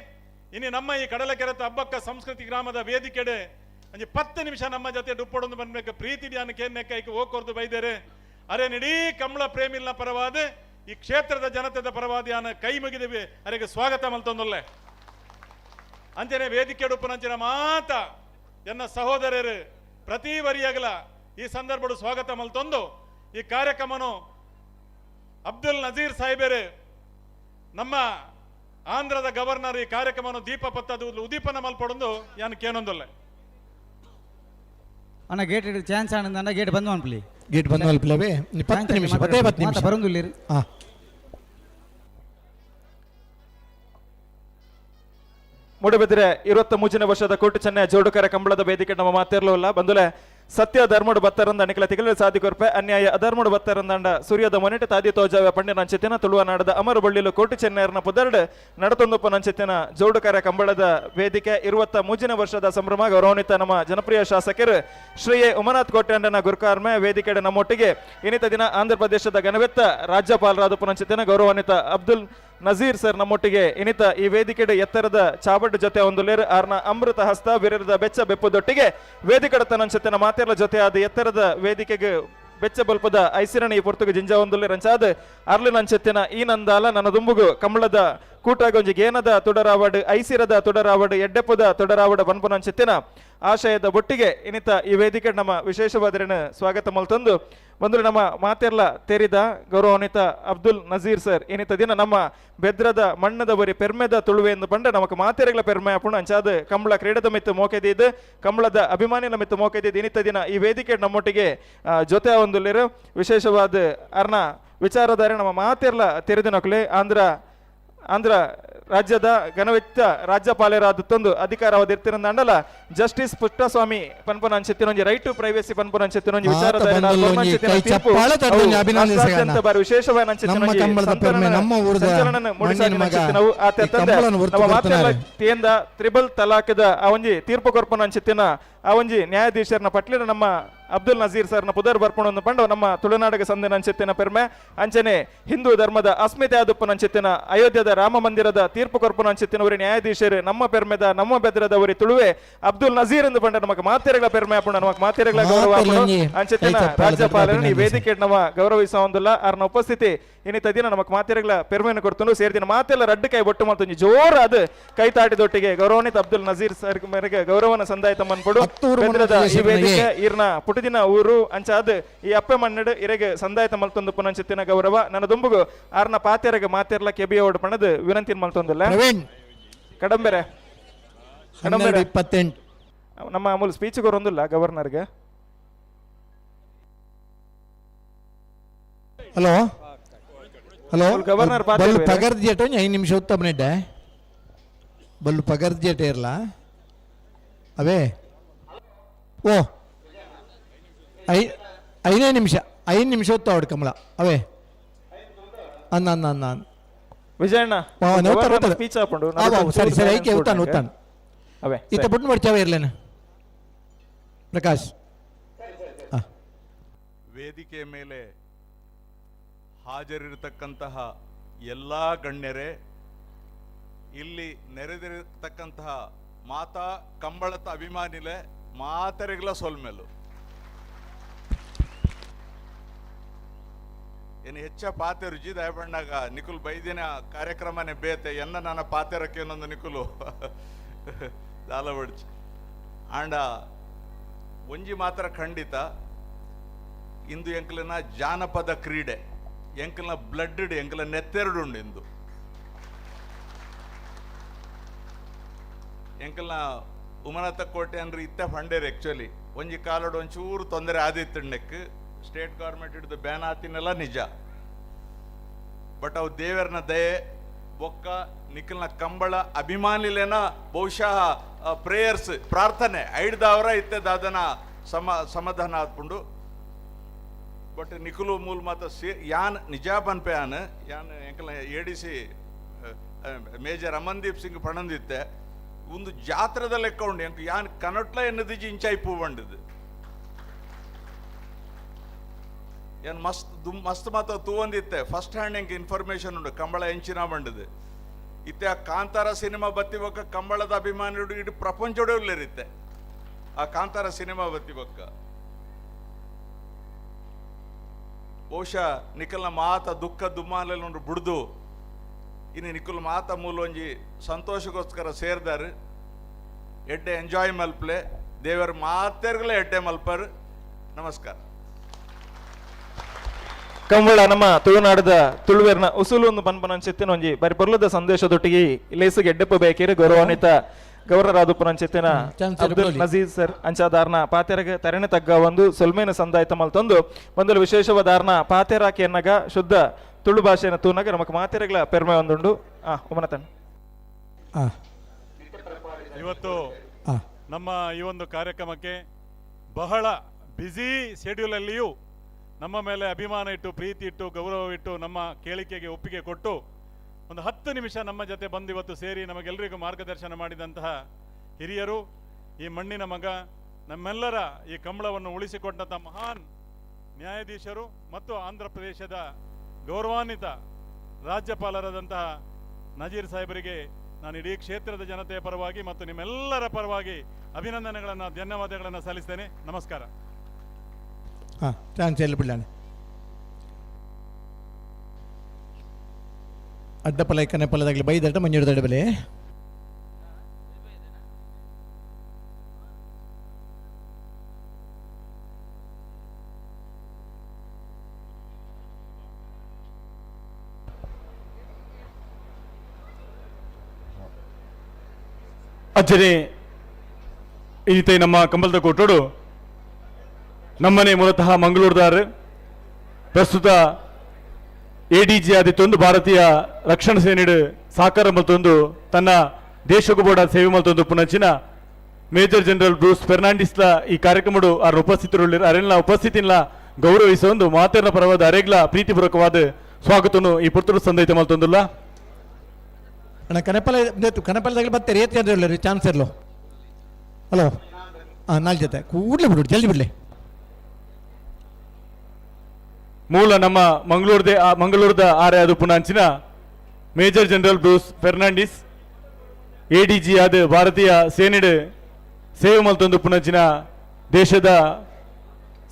ಇನಿ ನಮ್ಮ ಈ ಕಡಲಕೆರೆತ ಹಬ್ಬಕ್ಕ ಸಂಸ್ಕೃತಿ ಗ್ರಾಮದ ವೇದಿಕೆಡೆ ಒಂಜಿ 10 ನಿಮಿಷ ನಮ್ಮ ಜೊತೆ ಡುಪ್ಪೊಡೊಂದು ಬಂದ್ಬೇಕು ಪ್ರೀತಿ ಧ್ಯಾನಕ್ಕೆ ನೆಕ್ಕೈಕೆ ಹೋಗ್ಕೊರ್ದು ಬೈದೇರೆ ಅರೆ ನಿಡೀ ಕಂಬಳ ಪ್ರೇಮಿಲ್ನ ಪರವಾದ ಈ ಕ್ಷೇತ್ರದ ಜನತೆದ ಪರವಾದಿಯಾನ ಕೈ ಮುಗಿದಿವೆ ಅರೆಗೆ ಸ್ವಾಗತ ಮಲ್ತೊಂದೊಲ್ಲೆ ಅಂಚನೆ ವೇದಿಕೆ ಡುಪ್ಪನಂಚಿನ ಮಾತ ಎನ್ನ ಸಹೋದರರು ಪ್ರತಿ ವರಿಯಾಗಲ ಈ ಸಂದರ್ಭಡು ಸ್ವಾಗತ ಮಲ್ತೊಂದು ಈ ಕಾರ್ಯಕ್ರಮನು ಅಬ್ದುಲ್ ನಜೀರ್ ಸಾಹೇಬರು ನಮ್ಮ ಆಂಧ್ರದ ಗವರ್ನರ್ ಈ ಕಾರ್ಯಕ್ರಮನು ದೀಪ ಪತ್ತದು ಉದೀಪನ ಮಲ್ಪಡೊಂದು ಯಾನು ಕೇನೊಂದೊಲ್ಲೆ ಅಣ್ಣ ಗೇಟ್ ಚಾನ್ಸ್ ಆನಂದ ಗೇಟ್ ಬಂದು ಅನ್ಪ್ಲಿ ಗೇಟ್ ಬಂದು ಅಲ್ಪಲವೇ 10 ನಿಮಿಷ 10 ನಿಮಿಷ ಬರಂದುಲ್ಲಿರಿ ಮೂಡುಬಿದ್ರೆ 23ನೇ ವರ್ಷದ ಕೋಟು ಚೆನ್ನೈ ಜೋಡುಕರ ಕಂಬಳದ ವೇದಿಕೆ ನಮ್ಮ ಮಾತೇರ್ಲಲ್ಲ ಬಂದುಲೆ ಸತ್ಯ ಧರ್ಮಡು ಬತ್ತರಂದ ಅಣಿಕಲ ತಿಗಲ ಸಾಧಿ ಕೊರ್ಪೆ ಅನ್ಯಾಯ ಅಧರ್ಮಡು ಬತ್ತರಂದಂಡ ಸೂರ್ಯದ ಮೊನೆಟ ತಾದಿ ತೋಜಾವ ಪಂಡಿನ ಅಂಚೆತ್ತಿನ ತುಳುವನಾಡದ ಅಮರು ಬಳ್ಳಿಲು ಕೋಟಿ ಚೆನ್ನೈರ್ನ ಪುದರ್ಡ್ ನಡತೊಂದುಪ್ಪ ನಂಚೆತ್ತಿನ ಜೋಡುಕರ ಕಂಬಳದ ವೇದಿಕೆ 23ನೇ ವರ್ಷದ ಸಂಭ್ರಮ ಗೌರವಾನ್ವಿತ ನಮ್ಮ ಜನಪ್ರಿಯ ಶಾಸಕರು ಶ್ರೀ ಉಮನಾಥ್ ಕೋಟ್ಯಾಂಡನ ಗುರುಕಾರ್ಮೆ ವೇದಿಕೆ ನಮ್ಮೊಟ್ಟಿಗೆ ಇನ್ನಿತ ದಿನ ಆಂಧ್ರ ಪ್ರದೇಶದ ಗಣವೆತ್ತ ರಾಜ್ಯಪಾಲರಾದ ಪುನಂಚಿತ್ತಿನ ಗೌರವಾನ್ವಿತ ಅಬ್ದುಲ್ ನಜೀರ್ ಸರ್ ನಮ್ಮೊಟ್ಟಿಗೆ ಇನ್ನಿತ ಈ ವೇದಿಕೆ ಎತ್ತರದ ಚಾಬಡ್ ಜೊತೆ ಒಂದು ಲೇರ್ ಆರ್ನ ಅಮೃತ ಹಸ್ತ ವಿರದ ಬೆಚ್ಚ ಬೆಪ್ಪದೊಟ್ಟಿಗೆ ವೇದಿಕೆ ತನ್ನಂಚೆತ್ತಿನ ಮಾತೆರ್ಲ ಜೊತೆ ಆದ ಎತ್ತರದ ವೇದಿಕೆಗೆ ಬೆಚ್ಚ ಬಲ್ಪದ ಐಸಿರಣಿ ಪೊರ್ತುಗೆ ಜಿಂಜ ಒಂದು ರಂಚಾದ ಅರ್ಲಿನಂಚೆತ್ತಿನ ಈ ನಂದಾಲ ನನ್ನ ದುಂಬುಗು ಕಂಬಳದ ಕೂಟಾಗೊಂಜಿ ಗೇನದ ತುಡರಾವಡ್ ಐಸಿರದ ತುಡರಾವಡ್ ಎಡ್ಡೆಪ್ಪದ ತುಡರಾವಡ ಬನ್ಪುನಂಚೆತ್ತಿನ ಆಶಯದ ಬೊಟ್ಟಿಗೆ ಇನ್ನಿತ ಈ ವೇದಿಕೆ ನಮ್ಮ ವಿಶೇಷವಾದ ಸ್ವಾಗತ ಮಲ್ತಂದು ಒಂದು ನಮ್ಮ ಮಾತೆರ್ಲ ತೆರಿದ ಗೌರವಾನ್ವಿತ ಅಬ್ದುಲ್ ನಜೀರ್ ಸರ್ ಇನ್ನಿತ ದಿನ ನಮ್ಮ ಬೆದ್ರದ ಮಣ್ಣದ ಬರಿ ಪೆರ್ಮೆದ ತುಳುವೆ ಎಂದು ಪಂಡ ನಮಕ್ ಮಾತೆರೆಗಳ ಪೆರ್ಮೆ ಅಪುಣ ಅಂಚಾದ ಕಂಬಳ ಕ್ರೀಡದ ಮಿತ್ತು ಮೋಕೆದಿದ್ದು ಕಂಬಳದ ಅಭಿಮಾನಿನ ಮಿತ್ತು ಮೋಕೆದಿದ್ದು ಇನ್ನಿತ ದಿನ ಈ ವೇದಿಕೆ ನಮ್ಮೊಟ್ಟಿಗೆ ಜೊತೆ ಒಂದು ವಿಶೇಷವಾದ ಅರ್ನ ವಿಚಾರಧಾರೆ ನಮ್ಮ ಮಾತೆರ್ಲ ತೆರೆದ ನಕಲೆ ಆಂಧ್ರ ರಾಜ್ಯದ ಘನವೆಚ್ಚ ರಾಜ್ಯಪಾಲರಾದ ತಂದು ಅಧಿಕಾರಾವಧಿ ಇರ್ತಿರಂದಲ್ಲ ಜಸ್ಟಿಸ್ ಪುಟ್ಟಸ್ವಾಮಿ ಪನ್ಪುನ ಅಂಚೆತ್ತಿನೊಂಜಿ ರೈಟ್ ಟು ಪ್ರೈವೇಸಿ ಪನ್ಪುನ ಅಂಚೆತ್ತಿನೊಂಜಿ ವಿಚಾರಧಾರೆ ಬಾರಿ ವಿಶೇಷವಾದ ಅಂಚೆತ್ತಿನ ತ್ರಿಬಲ್ ತಲಾಖದ ಆ ಒಂಜಿ ತೀರ್ಪು ಕೊರ್ಪುನ ಅಂಚೆತ್ತಿನ ಆ ಒಂಜಿ ನ್ಯಾಯಾಧೀಶರನ್ನ ಪಟ್ಲಿನ ನಮ್ಮ ಅಬ್ದುಲ್ ನಜೀರ್ ಸರ್ನ ಪುದರ್ ಬರ್ಪುಣ ಪಂಡು ನಮ್ಮ ತುಳುನಾಡಿಗೆ ಸಂದಿನ ಅಂಚೆತ್ತಿನ ಪೆರ್ಮೆ ಅಂಚನೆ ಹಿಂದೂ ಧರ್ಮದ ಅಸ್ಮಿತೆ ಆದುಪ್ಪನ ಅಂಚೆತ್ತಿನ ಅಯೋಧ್ಯದ ರಾಮ ಮಂದಿರದ ತೀರ್ಪು ಕೊರ್ಪುನ ಅಂಚೆತ್ತಿನವರಿ ನ್ಯಾಯಾಧೀಶರು ನಮ್ಮ ಪೆರ್ಮೆದ ನಮ್ಮ ಬೆದ್ರದವರಿ ತುಳುವೆ ಅಬ್ದುಲ್ ನಜೀರ್ ಎಂದು ಪಂಡ ನಮಕ್ ಮಾತೆರೆಗಳ ಪೆರ್ಮೆ ಅಪ್ಪಣ ನಮಕ್ ಮಾತೆರೆಗಳ ಗೌರವ ಅಂಚೆತ್ತಿನ ರಾಜ್ಯಪಾಲರನ್ನು ಈ ವೇದಿಕೆ ನಮ್ಮ ಗೌರವಿಸುವುದಿಲ್ಲ ಅವ್ರನ್ನ ಉಪಸ್ಥಿತಿ ಇನ್ನಿತ ದಿನ ನಮಕ್ ಮಾತೆರೆಗಳ ಪೆರ್ಮೆಯನ್ನು ಕೊಡ್ತು ಸೇರಿದಿನ ಮಾತೆಲ್ಲ ರಡ್ಡು ಕೈ ಬೊಟ್ಟು ಮತ್ತು ಜೋರ ಅದು ಕೈ ತಾಟಿದೊಟ್ಟಿಗೆ ಗೌರವಾನ್ವಿತ ಅಬ್ದುಲ್ ನಜೀರ್ ಸರ್ ಮೇರೆಗೆ ಗೌರವನ ಸಂದಾಯ ತಮ್ಮನ್ಪಡು ಈ ವೇದಿಕೆ ಈರ್ನ ಪುಟದಿನ ಊರು ಅಂಚಾದ ಈ ಅಪ್ಪೆ ಮಣ್ಣಡು ಇರೆಗೆ ಸಂದಾಯತ ಮಲ್ತೊಂದು ಪುನಂಚಿತ್ತಿನ ಗೌರವ ನನ್ನ ದುಂಬುಗು ಆರ್ನ ಪಾತೆರೆಗೆ ಮಾತೆರ್ಲ ಕೆಬಿಯ ಓಡ್ ಪಣದು ವಿನಂತಿ ಮಲ್ತೊಂದಿಲ್ಲ ಕಡಂಬೆರೆ 28 ನಮ್ಮ ಅಮೂಲ್ ಸ್ಪೀಚ್ ಗೊರೊಂದಿಲ್ಲ ಗವರ್ನರ್ಗೆ. ಹಲೋ ಹಲೋ ಗವರ್ನರ್ ಬಲ್ಲು ಪಗರ್ದಿಯಟ 5 ನಿಮಿಷ ಉತ್ತಮನೆಡ್ಡೆ ಬಲ್ಲು ಪಗರ್ದಿಯಟ ಇರಲ್ಲ ಅವೇ ಓ 5 ನಿಮಿಷ ಹೊತ್ತು ಕಮಲ ಅವೇ ಅನ್ನ ವಿಜಯಣ್ಣ ಸ್ಪೀಚ್ ಹಾಕೊಂಡು ಸರಿ ಐಕೆ ಉತ್ತಾನು ಅವೇ ಈತ ಬುಟ್ಟು ಮಾಡ್ಚಾವೆ ಇರ್ಲೇನ ಪ್ರಕಾಶ್ ವೇದಿಕೆಯ ಮೇಲೆ ಹಾಜರಿರತಕ್ಕಂತಹ ಎಲ್ಲ ಗಣ್ಯರೇ, ಇಲ್ಲಿ ನೆರೆದಿರತಕ್ಕಂತಹ ಮಾತಾ ಕಂಬಳದ ಅಭಿಮಾನಿಲೆ ಮಾತೆರೆಗಳ ಸೊಲ್ಮೆಲು ಏನು ಹೆಚ್ಚ ಪಾತೆ ರುಚಿ ದಯಪಣ್ಣಾಗ ನಿಕುಲ್ ಬೈದಿನ ಕಾರ್ಯಕ್ರಮನೇ ಬೇತೆ ಎನ್ನ ನನ್ನ ಪಾತೆರಕ್ಕೆ ಇನ್ನೊಂದು ನಿಕುಲು ದಾಲಬಡ್ಚಿ ಆಂಡ ಒಂಜಿ ಮಾತ್ರ ಖಂಡಿತ ಇಂದು ಎಂಕಲಿನ ಜಾನಪದ ಕ್ರೀಡೆ ಎಂಕಲ್ನ ಬ್ಲಡ್ ಎಂಕಲ ನೆತ್ತೆರಡುಂಡು ಇಂದು ಎಂಕಲ್ನ ಉಮನಾಥ ಕೋಟೆ ಅಂದ್ರೆ ಇತ್ತ ಫಂಡೇರು ಆಕ್ಚುಲಿ ಒಂಜಿ ಕಾಲೋಡು ಒಂಚೂರು ತೊಂದರೆ ಆದಿತ್ತಣ್ಣಕ್ಕೆ ಸ್ಟೇಟ್ ಗೌರ್ಮೆಂಟ್ ಹಿಡಿದು ಬ್ಯಾನ್ ಆತಿನೆಲ್ಲ ನಿಜ. ಬಟ್ ಅವು ದೇವರನ ದಯೆ ಬೊಕ್ಕ ನಿಖಲ್ನ ಕಂಬಳ ಅಭಿಮಾನಿಲೇನ ಬಹುಶಃ ಪ್ರೇಯರ್ಸ್ ಪ್ರಾರ್ಥನೆ ಐಡ್ದವರ ಇತ್ತದ ಅದನ್ನ ಸಮಾಧಾನ ಆದ್ಕೊಂಡು. ಬಟ್ ನಿಖಲು ಮೂಲ ಮಾತ ಯಾನ್ ನಿಜ ಬನ್ಪೆ ಯಾನ್ ಎಂಕಲ ADC ಮೇಜರ್ ಅಮನ್ದೀಪ್ ಸಿಂಗ್ ಪಣಂದಿತ್ತೆ ಒಂದು ಜಾತ್ರದ ಲೆಕ್ಕ ಉಂಡು ಎಂಕ್ ಯಾನ್ ಕನಟ್ಲ ಎನ್ನದಿಜಿ ಇಂಚಾಯಿ ಪೂ ಬಂಡಿದ್ದು ಏನ್ ಮಸ್ತ್ ಮಾತ ತೂವಂದಿತ್ತೆ ಫಸ್ಟ್ ಹ್ಯಾಂಡ್ ಎಂಕ್ ಇನ್ಫಾರ್ಮೇಶನ್ ಉಂಡು ಕಂಬಳ ಎಂಚಿನ ಬಂಡದು ಇತ್ತೆ ಆ ಕಾಂತಾರ ಸಿನಿಮಾ ಬತ್ತಿ ಬೊಕ್ಕ ಕಂಬಳದ ಅಭಿಮಾನಿಗಳು ಇಡೀ ಪ್ರಪಂಚೋಡೆ ಉಳ್ಳೇರಿತ್ತೆ ಆ ಕಾಂತಾರ ಸಿನಿಮಾ ಬತ್ತಿ ಬೊಕ್ಕ. ಬಹುಶಃ ನಿಖಲ್ನ ಮಾತ ದುಃಖ ದುಮ್ಮಾಲೆಲ್ಲ ಬುಡ್ದು ಇನ್ನು ನಿಖಲ್ ಮಾತ ಮೂಲ ಒಂಜಿ ಸಂತೋಷಕ್ಕೋಸ್ಕರ ಸೇರ್ದಾರು ಎಡ್ಡೆ ಎಂಜಾಯ್ ಮಲ್ಪ್ಲೆ ದೇವರ ಮಾತೆರ್ಗಲೇ ಎಡ್ಡೆ ಮಲ್ಪರ್. ನಮಸ್ಕಾರ. ಕಂಬಳ ನಮ್ಮ ತುಳುನಾಡದ ತುಳುವೇರ್ನ ಉಸುಲು ಒಂದು ಪನ್ಪನಂಚಿತ್ತಿನ ಒಂಜಿ ಬರಿ ಪೊರ್ಲದ ಸಂದೇಶದೊಟ್ಟಿಗೆ ಲೇಸಿಗೆ ಎಡ್ಡೆಪ್ಪ ಬೇಕಿರು ಗೌರವಾನ್ವಿತ ಗವರ್ನರ್ ಆದುಪುನಂಚಿತ್ತಿನ ಅಬ್ದುಲ್ ನಜೀರ್ ಸರ್ ಅಂಚಾದಾರ್ನ ಪಾತೆರಗೆ ತರಣೆ ತಗ್ಗ ಒಂದು ಸೊಲ್ಮೇನ ಸಂದಾಯಿತ ಮಲ್ತೊಂದು ಒಂದು ವಿಶೇಷವಾದಾರ್ನ ಪಾತೆರಾಕಿ ಎನ್ನಗ ಶುದ್ಧ ತುಳು ಭಾಷೆನ ತೂನಗ ನಮಕ್ ಮಾತೆರೆಗಳ ಪೆರ್ಮೆ ಒಂದುಂಡು. ಉಮನತನ್ ಇವತ್ತು ನಮ್ಮ ಈ ಒಂದು ಕಾರ್ಯಕ್ರಮಕ್ಕೆ ಬಹಳ ಬ್ಯುಸಿ ಶೆಡ್ಯೂಲಲ್ಲಿಯೂ ನಮ್ಮ ಮೇಲೆ ಅಭಿಮಾನ ಇಟ್ಟು, ಪ್ರೀತಿ ಇಟ್ಟು, ಗೌರವ ಇಟ್ಟು, ನಮ್ಮ ಕೇಳಿಕೆಗೆ ಒಪ್ಪಿಗೆ ಕೊಟ್ಟು ಒಂದು 10 ನಿಮಿಷ ನಮ್ಮ ಜೊತೆ ಬಂದು ಇವತ್ತು ಸೇರಿ ನಮಗೆಲ್ಲರಿಗೂ ಮಾರ್ಗದರ್ಶನ ಮಾಡಿದಂತಹ ಹಿರಿಯರು, ಈ ಮಣ್ಣಿನ ಮಗ, ನಮ್ಮೆಲ್ಲರ ಈ ಕಂಬಳವನ್ನು ಉಳಿಸಿಕೊಂಡಂಥ ಮಹಾನ್ ನ್ಯಾಯಾಧೀಶರು ಮತ್ತು ಆಂಧ್ರ ಪ್ರದೇಶದ ಗೌರವಾನ್ವಿತ ರಾಜ್ಯಪಾಲರಾದಂತಹ ನಜೀರ್ ಸಾಹೇಬರಿಗೆ ನಾನು ಇಡೀ ಕ್ಷೇತ್ರದ ಜನತೆಯ ಪರವಾಗಿ ಮತ್ತು ನಿಮ್ಮೆಲ್ಲರ ಪರವಾಗಿ ಅಭಿನಂದನೆಗಳನ್ನು, ಧನ್ಯವಾದಗಳನ್ನು ಸಲ್ಲಿಸ್ತೇನೆ. ನಮಸ್ಕಾರ. ಚಾನ್ಸ್ ಎಲ್ಲ ಬಿಡೋಣ. ಅಡ್ಡಪಲ ಕನೆಪಲದಾಗಲಿ ಬೈದಡ್ಡ ಮಂಜುಡದಡ್ಡ ಬೆಲೆ ಅಜ್ಜನೇ ಈತೆ ನಮ್ಮ ಕಂಬಳದ ಕೊಟ್ಟೋಡು ನಮ್ಮನೆ ಮೂಲತಃ ಮಂಗಳೂರುದಾರ ಪ್ರಸ್ತುತ ADG ಆದಿತ್ತೊಂದು ಭಾರತೀಯ ರಕ್ಷಣಾ ಸೇನೆಡು ಸಾಕಾರ ಮತ್ತೊಂದು ತನ್ನ ದೇಶಕ್ಕೂ ಬೋಡ ಸೇವೆ ಮತ್ತೊಂದು ಪುನಂಚಿನ ಮೇಜರ್ ಜನರಲ್ ಬ್ರೂಸ್ ಫೆರ್ನಾಂಡಿಸ್ಲ ಈ ಕಾರ್ಯಕ್ರಮಡು ಅವ್ರ ಉಪಸ್ಥಿತರುಳ್ಳಿರು ಅರೆಲ್ಲ ಉಪಸ್ಥಿತಿನ ಗೌರವಿಸ ಒಂದು ಮಾತೇರ್ನ ಪರವಾದ ಅರೆಗ್ಲ ಪ್ರೀತಿಪೂರ್ವಕವಾದ ಸ್ವಾಗತನು ಈ ಪುರ್ತರು ಸಂದೈತ ಮಲ್ತೊಂದುಲ್ಲ ಅಣ್ಣ ಕನೆಪಲದಾಗಲಿ ಮತ್ತೆ ರೇತಿ ಅಂದ್ರೆ ಚಾನ್ಸ್ ಇರಲು. ಹಲೋ ನಾಲ್ಕು ಜೊತೆ ಕೂಡಲೇ ಬಿಡು, ಜಲ್ದಿ ಬಿಡಲಿ. ಮೂಲ ನಮ್ಮ ಮಂಗಳೂರದ ಆರೆ ಅದು ಪುನಾಂಚಿನ major general Bruce Fernandes ADG ಆದ ಭಾರತೀಯ ಸೇನೆಡ್ ಸೇವೆ ಮಲ್ತೊಂದು ಪುನಂಚಿನ ದೇಶದ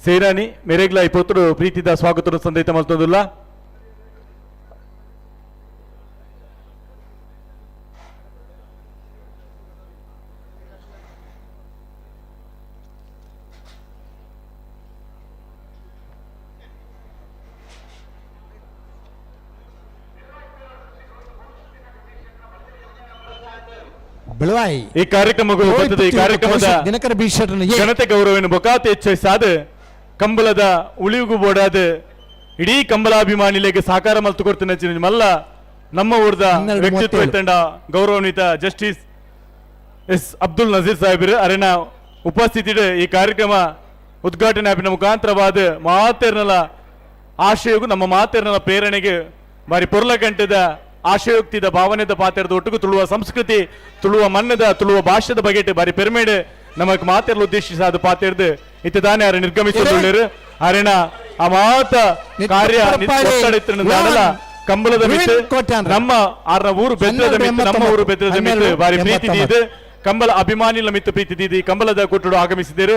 ಸೇನಾನಿ ಮೆರೆಗ್ಲ ಇಪ್ಪತ್ತು ಪ್ರೀತಿದ ಸ್ವಾಗತ ಸಂದೈತ ಮಲ್ತೊಂದುಲ್ಲ. ಬೆಳವಾಯಿ ಈ ಕಾರ್ಯಕ್ರಮದ ದಿನಕರ ಭೀಷಣ ಜನತೆ ಗೌರವವನ್ನು ಬೊಕಾತೆ ಹೆಚ್ಚಿಸಾದ ಕಂಬಳದ ಉಳಿವುಗೂ ಬೋಡಾದ ಇಡೀ ಕಂಬಲಾಭಿಮಾನಿಲೆಗೆ ಸಾಕಾರ ಮಲ್ತು ಕೊಡ್ತೀನಿ ಮಲ್ಲ ನಮ್ಮ ಊರ್ದ ವ್ಯಕ್ತಿತ್ವ ತಂಡ ಗೌರವಾನ್ವಿತ ಜಸ್ಟಿಸ್ ಎಸ್ ಅಬ್ದುಲ್ ನಜೀರ್ ಸಾಹೇಬರು ಅರೆನ ಉಪಸ್ಥಿತಿ ಈ ಕಾರ್ಯಕ್ರಮ ಉದ್ಘಾಟನೆ ಆಪಿನ ಮುಖಾಂತರವಾದ ಮಾತೇರ್ನಲ ಆಶಯಗೂ ನಮ್ಮ ಮಾತೇರ್ನಲ ಪ್ರೇರಣೆಗೆ ಬಾರಿ ಪೊರ್ಲ ಗಂಟೆದ ಆಶಯೋಕ್ತಿದ ಭಾವನೆದ ಪಾತ್ರದ ಒಟ್ಟಿಗೂ ತುಳುವ ಸಂಸ್ಕೃತಿ, ತುಳುವ ಮನ್ನದ, ತುಳುವ ಭಾಷೆದ ಬಗೆಟ್ ಬಾರಿ ಪೆರ್ಮೇಡ್ ನಮಕ್ ಮಾತೆರ್ಲು ಉದ್ದೇಶಿಸಾದ ಪಾತೆರ್ದು ಇತ್ತದಾನೆ ಅರೆ ನಿರ್ಗಮಿಸಿಕೊಳ್ಳಿರು ಅರೆನ ಆ ಮಾತ ಕಾರ್ಯ ಕಂಬಳದ ಮಿತ್ತು ನಮ್ಮ ಆರ್ನ ಊರು ಬೆದ್ರದ ಮಿತ್ತು, ನಮ್ಮ ಊರು ಬೆದ್ರದ ಮಿತ್ತು ಬಾರಿ ಪ್ರೀತಿ ದೀದು ಕಂಬಳ ಅಭಿಮಾನಿಲ ಮಿತ್ತು ಪ್ರೀತಿ ದೀದಿ ಕಂಬಳದ ಕೊಟ್ಟಡು ಆಗಮಿಸಿದರು.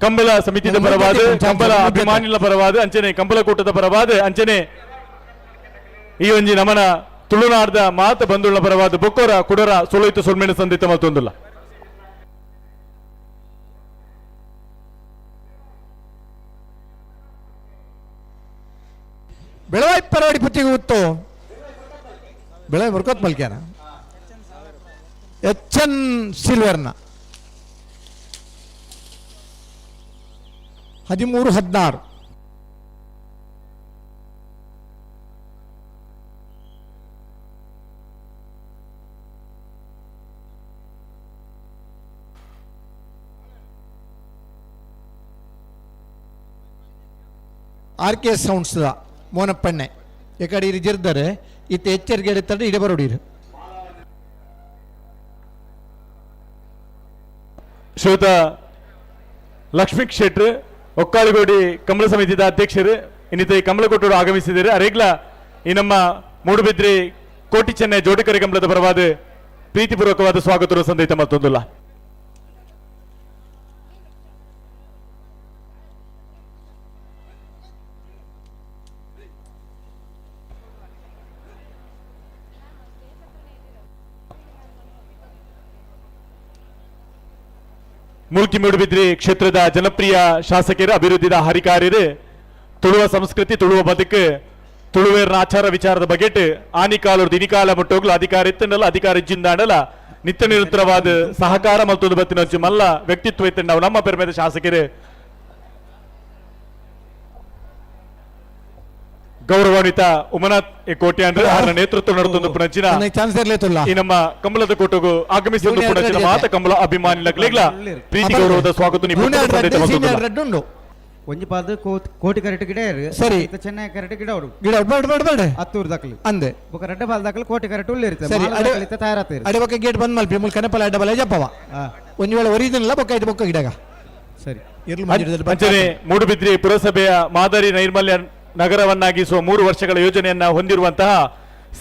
ಕಂಬಳ ಸಮಿತಿದ ಪರವಾದ, ಕಂಬಳ ಅಭಿಮಾನಿಲ ಪರವಾದ ಅಂಚನೆ ಕಂಬಳ ಕೂಟದ ಪರವಾದ ಅಂಚನೆ ಈ ಒಂಜಿ ನಮನ ತುಳುನಾಡ್ದ ಮಾತ ಬಂಧುಳ ಪರವಾದ ಬೊಕ್ಕೋರ ಕುಡರ ಸುಳೋಯ್ತು ಸುಳ್ಮೆಣ ಸಂದಿತ ಮತ್ತೊಂದುಲ್ಲ. ಬೆಳವಾಯಿ ಪರವಾಡಿ ಪುತ್ತಿಗೆ ಉತ್ತು ಬೆಳವಾಯಿ ಬರ್ಕೋತ್ ಮಲ್ಕ್ಯಾನ HN ಸಿಲ್ವರ್ನ 13-16 RK ಸೌಂಡ್ಸ್ ಮೋನಪ್ಪಣ್ಣೆ ಈ ಕಡೆ ಇರಿಜಿರ್ತಾರೆ ಇತ್ತು ಎಚ್ಚರಿಕೆ ಎಡುತ್ತಾರೆ ಇಡೆ ಬರೋಡಿರು ಶ್ರೋತ ಲಕ್ಷ್ಮೀ ಶೆಟ್ರು ಒಕ್ಕಾಳಿಗೋಡಿ ಕಂಬಳ ಸಮಿತಿದ ಅಧ್ಯಕ್ಷರು ಇನ್ನಿತ ಈ ಕಂಬಳಕೊಟ್ಟರು ಆಗಮಿಸಿದ್ದಾರೆ. ಅರೆಗ್ಲ ಈ ನಮ್ಮ ಮೂಡುಬಿದ್ರಿ ಕೋಟಿ ಚೆನ್ನೈ ಜೋಡಿಕರೆ ಕಂಬಳದ ಪರವಾದ ಪ್ರೀತಿಪೂರ್ವಕವಾದ ಸ್ವಾಗತ ಸಂದೈತ ಮತ್ತೊಂದುಲ್ಲ. ಮುಲ್ಕಿ ಮೂಡುಬಿದ್ರಿ ಕ್ಷೇತ್ರದ ಜನಪ್ರಿಯ ಶಾಸಕರು, ಅಭಿವೃದ್ಧಿದ ಹರಿಕಾರ್ಯರು, ತುಳುವ ಸಂಸ್ಕೃತಿ, ತುಳುವ ಬದುಕು, ತುಳುವೇರ್ನ ಆಚಾರ ವಿಚಾರದ ಬಗೆಟ್ ಆನಿಕಾಲದ ಇನಿಕಾಲ ಮುಟ್ಟೋಗ್ಲು ಅಧಿಕಾರ ಇತ್ತಂಡಲ್ಲ, ಅಧಿಕಾರ ಇಜ್ಜಿಂದಾಂಡಲ್ಲ ನಿತ್ಯ ನಿರಂತರವಾದ ಸಹಕಾರ ಮತ್ತೊಂದು ಬತ್ತಿನ ಮಲ್ಲ ವ್ಯಕ್ತಿತ್ವ ಇತ್ತು ನಾವು ನಮ್ಮ ಪೆರ್ಮೆದ ಶಾಸಕರು ಗೌರವಾನ್ವಿತ ಉಮನಾಥ್ ಕೋಟ್ಯಾಂಡ್ರ ಅವರ ನೇತೃತ್ವ ನಡೆದು ಪುನಂಚಿನ ಚಾನ್ಸ್ ಇರ್ಲೇತಲ್ಲ ಈ ನಮ್ಮ ಕಂಬಳದ ಕೋಟೆಗೂ ಆಗಮಿಸಿದ ಪುನಂಚಿನ ಮಾತ ಕಂಬಳ ಅಭಿಮಾನಿಗಳ ಪ್ರೀತಿ ಗೌರವದ ಸ್ವಾಗತ ರೆಡ್ ಉಂಡು ಒಂಜಿ ಪಾದ ಕೋಟಿ ಕರೆಕ್ಟ್ ಗಿಡ ಸರಿ ಚೆನ್ನೈ ಕರೆಕ್ಟ್ ಗಿಡ ಉಡು ಗಿಡ ಬೇಡ ಹತ್ತೂರು ದಾಖಲು ಅಂದೆ ಬೊಕ ರೆಡ್ಡ ಬಾಲ್ ದಾಖಲು ಕೋಟಿ ಕರೆಕ್ಟ್ ಉಳ್ಳಿ ಇರುತ್ತೆ ಸರಿ ತಯಾರಾಗ್ತದೆ ಅಡೆ ಬೊಕ್ಕ ಗೇಟ್ ಬಂದ್ ಮಲ್ಪಿ ಮುಲ್ ಕನೆಪಲ ಅಡ್ಡ ಬಲ ಜಪ್ಪವ ಒಂಜಿ ವೇಳೆ ಒರಿಜಿನಲ್ಲ ಬೊಕ್ಕ ಐದು ಬೊಕ್ಕ ಗಿಡಗ ಸರಿ ಅಂಚನೆ ಮೂಡುಬಿದ್ರಿ ಪುರಸಭೆಯ ಮಾದರಿ ನೈರ್ಮಲ್ಯ ನಗರವನ್ನಾಗಿಸುವ 3 ವರ್ಷಗಳ ಯೋಜನೆಯನ್ನ ಹೊಂದಿರುವಂತಹ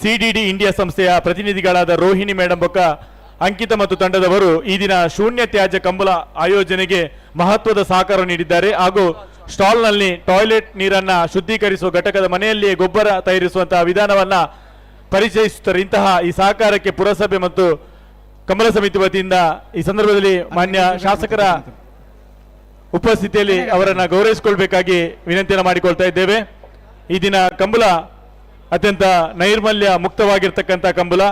ಸಿಡಿಡಿ ಇಂಡಿಯಾ ಸಂಸ್ಥೆಯ ಪ್ರತಿನಿಧಿಗಳಾದ ರೋಹಿಣಿ ಮೇಡಂ ಬೊಕ್ಕ ಅಂಕಿತ ಮತ್ತು ತಂಡದವರು ಈ ದಿನ ಶೂನ್ಯ ತ್ಯಾಜ್ಯ ಕಂಬಳ ಆಯೋಜನೆಗೆ ಮಹತ್ವದ ಸಹಕಾರ ನೀಡಿದ್ದಾರೆ ಹಾಗೂ ಸ್ಟಾಲ್ನಲ್ಲಿ ಟಾಯ್ಲೆಟ್ ನೀರನ್ನ ಶುದ್ಧೀಕರಿಸುವ ಘಟಕದ ಮನೆಯಲ್ಲಿಯೇ ಗೊಬ್ಬರ ತಯಾರಿಸುವಂತಹ ವಿಧಾನವನ್ನ ಪರಿಚಯಿಸುತ್ತಾರೆ. ಇಂತಹ ಈ ಸಹಕಾರಕ್ಕೆ ಪುರಸಭೆ ಮತ್ತು ಕಂಬಳ ಸಮಿತಿ ವತಿಯಿಂದ ಈ ಸಂದರ್ಭದಲ್ಲಿ ಮಾನ್ಯ ಶಾಸಕರ ಉಪಸ್ಥಿತಿಯಲ್ಲಿ ಅವರನ್ನ ಗೌರವಿಸಿಕೊಳ್ಬೇಕಾಗಿ ವಿನಂತಿಯನ್ನು ಮಾಡಿಕೊಳ್ತಾ ಇದ್ದೇವೆ. ಈ ದಿನ ಕಂಬಳ ಅತ್ಯಂತ ನೈರ್ಮಲ್ಯ ಮುಕ್ತವಾಗಿರ್ತಕ್ಕಂಥ ಕಂಬಳ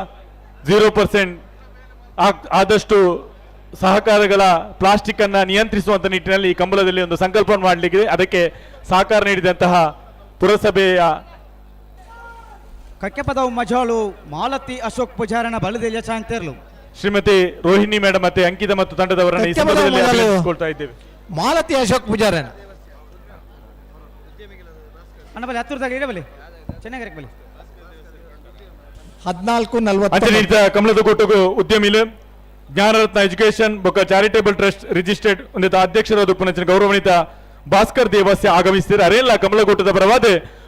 0% ಆದಷ್ಟು ಸಹಕಾರಗಳ ಪ್ಲಾಸ್ಟಿಕ್ ಅನ್ನ ನಿಯಂತ್ರಿಸುವಂತ ನಿಟ್ಟಿನಲ್ಲಿ ಈ ಕಂಬಳದಲ್ಲಿ ಒಂದು ಸಂಕಲ್ಪ ಮಾಡಲಿಕ್ಕೆ ಅದಕ್ಕೆ ಸಹಕಾರ ನೀಡಿದಂತಹ ಪುರಸಭೆಯ ಕಕ್ಕೆಪದ ಮಜಾಳು ಮಾಲತಿ ಅಶೋಕ್ ಪೂಜಾರನ ಬಲದೆಲ್ಲ ಚಾಂತಿರ್ಲು ಶ್ರೀಮತಿ ರೋಹಿಣಿ ಮೇಡಮ್ ಮತ್ತೆ ಅಂಕಿತ ಮತ್ತು ತಂಡದವರನ್ನು ಈ ಸಂದರ್ಭದಲ್ಲಿ ಅಭಿನಂದಿಸಿಕೊಳ್ತಾ ಇದ್ದೇವೆ. ಮಾಲತಿ ಅಶೋಕ್ ಪೂಜಾರನ ಅಣ್ಣ ಬಲಿ ಹತ್ತೂರದಾಗ ಇಡಬಲಿ ಚೆನ್ನಾಗಿ ಬಲಿ 14:40 ಕಮಲದ ಕೋಟೆಗೂ ಉದ್ಯಮಿಲು ಜ್ಞಾನರತ್ನ ಎಜುಕೇಶನ್ ಬೊಕ್ಕ ಚಾರಿಟೇಬಲ್ ಟ್ರಸ್ಟ್ ರಿಜಿಸ್ಟರ್ಡ್ ಒಂದಿತ ಅಧ್ಯಕ್ಷರಾದ ಪುನಂಚಿನ ಗೌರವಾನ್ವಿತ ಭಾಸ್ಕರ್ ದೇವಸ್ಯ ಆಗಮಿಸಿದ್ದಾರೆ. ಅರೆಲ್ಲ ಕಮಲಕೋಟದ ಪರವಾದ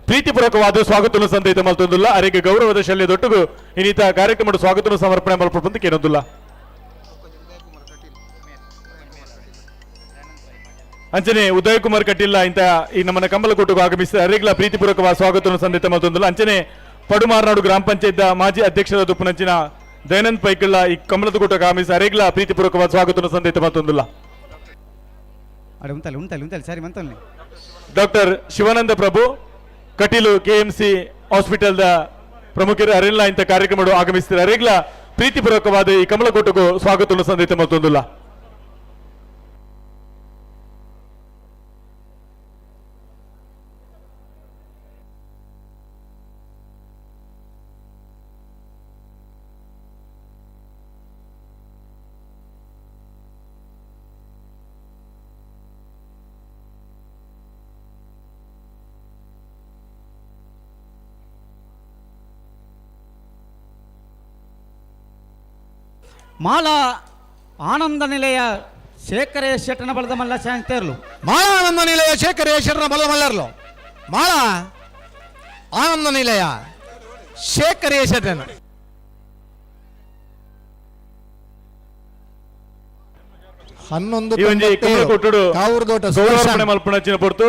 ಪ್ರೀತಿಪೂರ್ವಕವಾದ ಸ್ವಾಗತವನ್ನು ಸಂದೈತ ಮಲ್ತೊಂದುಲ್ಲ ಅರೆಗೆ ಗೌರವದ ಶಲ್ಯದೊಟ್ಟುಗು ಇನ್ನಿತ ಕಾರ್ಯಕ್ರಮದ ಸ್ವಾಗತವನ್ನು ಸಮರ್ಪಣೆ ಮಲ್ಪಂತ ಕೇನೊಂದುಲ್ಲ. ಅಂಚನೆ ಉದಯ್ ಕುಮಾರ್ ಕಟೀಲ್ ಇಂತ ಈ ನಮ್ಮ ಕಮಲಕೋಟೆಗೂ ಆಗಮಿಸಿದ ಅರೆಗ್ಲ ಪ್ರೀತಿಪೂರ್ವಕವಾದ ಸ್ವಾಗತವನ್ನು ಸಂದೈತ ಮಲ್ತೊಂದುಲ್ಲ. ಅಂಚನೆ ಪಡುಮಾರ್ನಾಡು ಗ್ರಾಮ ಪಂಚಾಯತ್ ಮಾಜಿ ಅಧ್ಯಕ್ಷರಾದ ಪುನಂಚಿನ ದಯಾನಂದ್ ಪೈಕಳ್ಳ ಈ ಕಮಲದ ಕೂಟಕ್ಕೆ ಆಗಮಿಸಿ ಅರೆಗ್ಲ ಪ್ರೀತಿಪೂರ್ವಕವಾದ ಸ್ವಾಗತವನ್ನು ಸಂದೈತ ಮಲ್ತೊಂದುಲ್ಲ. ಡಾಕ್ಟರ್ ಶಿವಾನಂದ ಪ್ರಭು ಕಟೀಲು ಕೆಎಂಸಿ ಹಾಸ್ಪಿಟಲ್ ಪ್ರಮುಖರು ಅರೆಲ್ಲ ಇಂಥ ಕಾರ್ಯಕ್ರಮಗಳು ಆಗಮಿಸಿದ್ದಾರೆ. ಅರೆಗ್ಲ ಪ್ರೀತಿಪೂರ್ವಕವಾದ ಈ ಕಮಲಕೋಟೆಗೂ ಸ್ವಾಗತವನ್ನು ಸಂದೈತ ಮಲ್ತೊಂದುಲ್ಲ. ಮಾಲಾ ಆನಂದ ನಿಲಯ ಶೇಖರೇಶ ಶೆಟ್ಟನ ಬಲದ ಮಲ್ಲ ಶಾಂತೇರ್ಲು ಮಾಳ ಆನಂದ ನಿಲಯ ಶೇಖರೇಶ್ವರನ ಬಲದ ಮಲ್ಲರ್ಲು ಮಾಳ ಆನಂದ ನಿಲಯ ಶೇಖರೇಶ್ವರನ ಮಲ್ಪಣಚಿನ ಪೊರ್ತು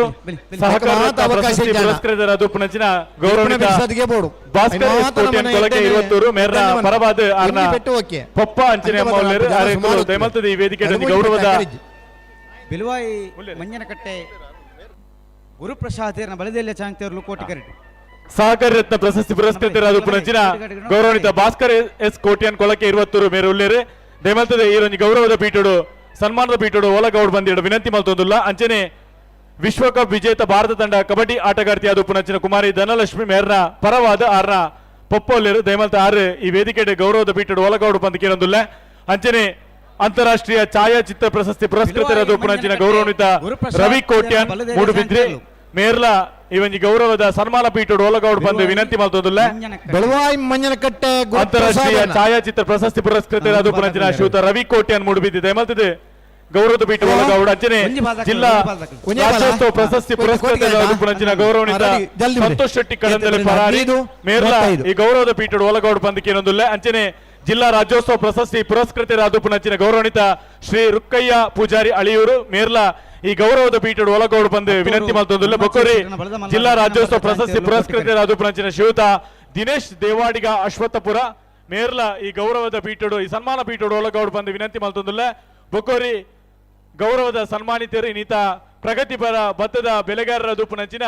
ಸಹಕಾರ ಪುನಚಿನ ಗೌರವಾನ್ವಿತ ಭಾಸ್ಕರ್ ಮೇರ ಪರವಾದ ಪಪ್ಪ ಅಂಚನೆ ದಯಮಲ್ತದ ಈ ವೇದಿಕೆ ಗೌರವದ ಬಿಲುವಾಯಿ ಮಂಜನಕಟ್ಟೆ ಗುರುಪ್ರಸಾದ್ ಬಲದೆಲ್ಲ ಚಾಂತಿಯರ್ಲು ಕೋಟಿ ಕರೆಕ್ಟ್ ಸಹಕಾರ ರತ್ನ ಪ್ರಶಸ್ತಿ ಪುರಸ್ಕೃತರಾದ ಪುನಚಿನ ಗೌರವಾನ್ವಿತ ಭಾಸ್ಕರ್ ಎಸ್ ಕೋಟ್ಯಾನ್ ಕೊಳಕೆ 20 ಮೇರೆ ಉಳ್ಳೇರೆ ದಯಮಲ್ತದ ಈ ಒಂದು ಗೌರವದ ಪೀಠಡು ಸನ್ಮಾನದ ಪೀಠಡು ಓಲಗೌಡ್ ಬಂದಿಡು ವಿನಂತಿ ಮಲ್ತೊಂದುಲ್ಲ. ಅಂಚನೆ ವಿಶ್ವಕಪ್ ವಿಜೇತ ಭಾರತ ತಂಡ ಕಬಡ್ಡಿ ಆಟಗಾರ್ತಿಯಾದ ಪುನಚಿನ ಕುಮಾರಿ ಧನಲಕ್ಷ್ಮಿ ಮೇರ್ನ ಪರವಾದ ಆರ್ನ ಪೊಪ್ಪೊಲ್ಲೇರು ದಯಮಲ್ತ ಆರು ಈ ವೇದಿಕೆ ಗೌರವದ ಪೀಠಡು ಓಲಗೌಡ್ ಬಂದು ಕೇಳೊಂದುಲ್ಲ. ಅಂಚನೆ ಅಂತಾರಾಷ್ಟ್ರೀಯ ಛಾಯಾಚಿತ್ರ ಪ್ರಶಸ್ತಿ ಪುರಸ್ಕೃತರಾದ ಪುನಚಿನ ಗೌರವಾನ್ವಿತ ರವಿ ಕೋಟ್ಯಾನ್ ಮೂಡುಬಿದ್ರಿ ಮೇರ್ಲ ಈ ಒಂದು ಗೌರವದ ಸನ್ಮಾನ ಪೀಠಡು ಓಲಗೌಡ್ ಬಂದು ವಿನಂತಿ ಮಲ್ತೊಂದುಲ್ಲ. ಬೆಳವಾಯಿ ಮಂಜನಕಟ್ಟೆ ಅಂತಾರಾಷ್ಟ್ರೀಯ ಛಾಯಾಚಿತ್ರ ಪ್ರಶಸ್ತಿ ಪುರಸ್ಕೃತರಾದ ಪುನಚಿನ ಶ್ರೀಯುತ ರವಿ ಕೋಟ್ಯಾನ್ ಮೂಡುಬಿದ್ದಿ ದಯಮಲ್ತದೆ ಗೌರವದ ಪೀಠ ಓಲಗೌಡ್ ಅಂಚನೆ ಜಿಲ್ಲಾ ರಾಜ್ಯೋತ್ಸವ ಪ್ರಶಸ್ತಿ ಪುರಸ್ಕೃತರಾದ ಪುನಚಿನ ಗೌರವಾನ್ವಿತ ಸಂತೋಷ್ ಶೆಟ್ಟಿ ಕಡಂದಲೆ ಪರಾರಿ ಮೇರ್ಲ ಈ ಗೌರವದ ಪೀಠ ಓಲಗೌಡ್ ಬಂದು ಕೇನೊಂದುಲ್ಲ. ಅಂಚನೆ ಜಿಲ್ಲಾ ರಾಜ್ಯೋತ್ಸವ ಪ್ರಶಸ್ತಿ ಪುರಸ್ಕೃತರಾದ ಪುನಚಿನ ಗೌರವಾನ್ವಿತ ಶ್ರೀ ರುಕ್ಕಯ್ಯ ಪೂಜಾರಿ ಅಳಿಯೂರು ಮೇರ್ಲ ಈ ಗೌರವದ ಪೀಠಡು ಒಳಗೌಡು ಬಂದು ವಿನಂತಿ ಮಲ್ತೊಂದುಲ್ಲ. ಬೊಕ್ಕೂರಿ ಜಿಲ್ಲಾ ರಾಜ್ಯೋತ್ಸವ ಪ್ರಶಸ್ತಿ ಪುರಸ್ಕೃತರಾದ ಪುನಚಿನ ಶ್ರೀಯುತ ದಿನೇಶ್ ದೇವಾಡಿಗ ಅಶ್ವತ್ಥಪುರ ಮೇರ್ಲ ಈ ಗೌರವದ ಪೀಠಡು ಈ ಸನ್ಮಾನ ಪೀಠಡು ಒಳಗೌಡು ಬಂದು ವಿನಂತಿ ಮಲ್ತೊಂದುಲ್ಲ. ಬೊಕ್ಕೂರಿ ಗೌರವದ ಸನ್ಮಾನಿತರು ಇನ್ನಿತ ಪ್ರಗತಿಪರ ಭತ್ತದ ಬೆಳೆಗಾರರ ಪುನಚಿನ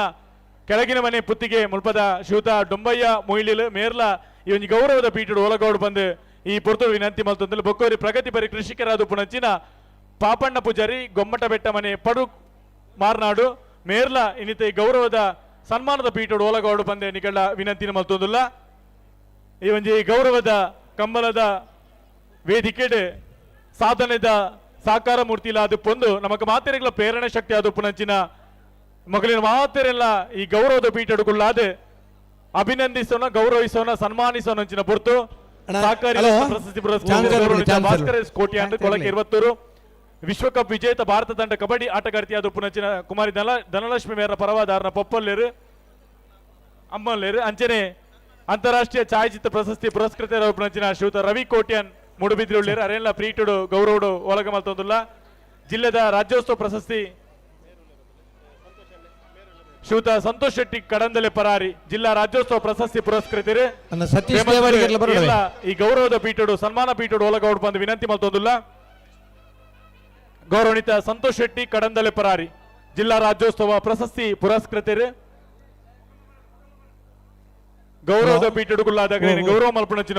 ಕೆಳಗಿನ ಮನೆ ಪುತ್ತಿಗೆ ಮುಲ್ಪದ ಶ್ರೀಯುತ ಡೊಂಬಯ್ಯ ಮೊಯ್ಲಿಲು ಮೇರ್ಲ ಈ ಒಂದು ಗೌರವದ ಪೀಠಡು ಒಳಗೌಡು ಬಂದು ಈ ಪೊರ್ತು ವಿನಂತಿ ಮಲ್ತೊಂದುಲ್ಲ. ಬೊಕ್ಕೂರಿ ಪ್ರಗತಿಪರಿ ಕೃಷಿಕರಾದ ಪುನಚಿನ ಪಾಪಣ್ಣ ಪೂಜಾರಿ ಗೊಮ್ಮಟ ಬೆಟ್ಟ ಮನೆ ಪಡು ಮಾರ್ನಾಡು ಮೇರ್ಲ ಇನ್ನಿತ ಈ ಗೌರವದ ಸನ್ಮಾನದ ಪೀಠಡು ಒಳಗೋಡು ಬಂದೆ ನಿಕಳ ವಿನಂತಿನ ಮಲ್ತೊಂದುಲ್ಲ ಈ ಒಂಜಿ ಗೌರವದ ಕಂಬಲದ ವೇದಿಕೆಡ್ ಸಾಧನೆದ ಸಾಕಾರ ಮೂರ್ತಿಲ ಅದು ಪೊಂದು ನಮಕ್ ಮಾತೆರೆಗಳ ಪ್ರೇರಣೆ ಶಕ್ತಿ ಅದು ಪುನಂಚಿನ ಮಗಳಿನ ಮಾತೆರೆಲ್ಲ ಈ ಗೌರವದ ಪೀಠಡುಗುಳ್ಳಾದ ಅಭಿನಂದಿಸೋಣ ಗೌರವಿಸೋಣ ಸನ್ಮಾನಿಸೋಣ ಅಂಚಿನ ಪೊರ್ತು ಸಹಕಾರಿ ಪ್ರಶಸ್ತಿ ಪುರಸ್ಕೃತ ಭಾಸ್ಕರ ಎಸ್ ಕೋಟಿ ಅಂಡ್ ಕೊಳಕೆ 20 ವಿಶ್ವಕಪ್ ವಿಜೇತ ಭಾರತ ತಂಡ ಕಬಡ್ಡಿ ಆಟಗಾರ್ತಿಯಾದ ಪುನಂಚಿನ ಕುಮಾರಿ ಧನಲಕ್ಷ್ಮಿ ಮೇರ ಪರವಾದಾರನ ಪೊಪ್ಪಲ್ಲೇರು ಅಮ್ಮಲ್ಲೇರು ಅಂಚನೆ ಅಂತಾರಾಷ್ಟ್ರೀಯ ಛಾಯಾಚಿತ್ರ ಪ್ರಶಸ್ತಿ ಪುರಸ್ಕೃತರ ಪುನಂಚಿನ ಶ್ರೀಯುತ ರವಿ ಕೋಟ್ಯಾನ್ ಮೂಡುಬಿದ್ರಿ ಉಳ್ಳೇರು ಅರೆಲ್ಲ ಪ್ರೀಟುಡು ಗೌರವಡು ಒಳಗ ಮಲ್ತೊಂದುಲ್ಲ ಜಿಲ್ಲೆದ ರಾಜ್ಯೋತ್ಸವ ಪ್ರಶಸ್ತಿ ಶ್ರೀಯುತ ಸಂತೋಷ್ ಶೆಟ್ಟಿ ಕಡಂದಲೆ ಪರಾರಿ ಜಿಲ್ಲಾ ರಾಜ್ಯೋತ್ಸವ ಪ್ರಶಸ್ತಿ ಪುರಸ್ಕೃತರು ಈ ಗೌರವದ ಪೀಠಡು ಸನ್ಮಾನ ಪೀಠಡು ಒಳಗೌಡು ಬಂದು ವಿನಂತಿ ಮಲ್ತೊಂದುಲ್ಲ ಗೌರವಣಿತ ಸಂತೋಷ್ ಶೆಟ್ಟಿ ಕಡಂದಲೆ ಪರಾರಿ ಜಿಲ್ಲಾ ರಾಜ್ಯೋತ್ಸವ ಪ್ರಶಸ್ತಿ ಪುರಸ್ಕೃತರು ಗೌರವದ ಪೀಠಡುಗುಳ್ಳಾದ ಗೌರವ ಮಲ್ಪಣಚಿನ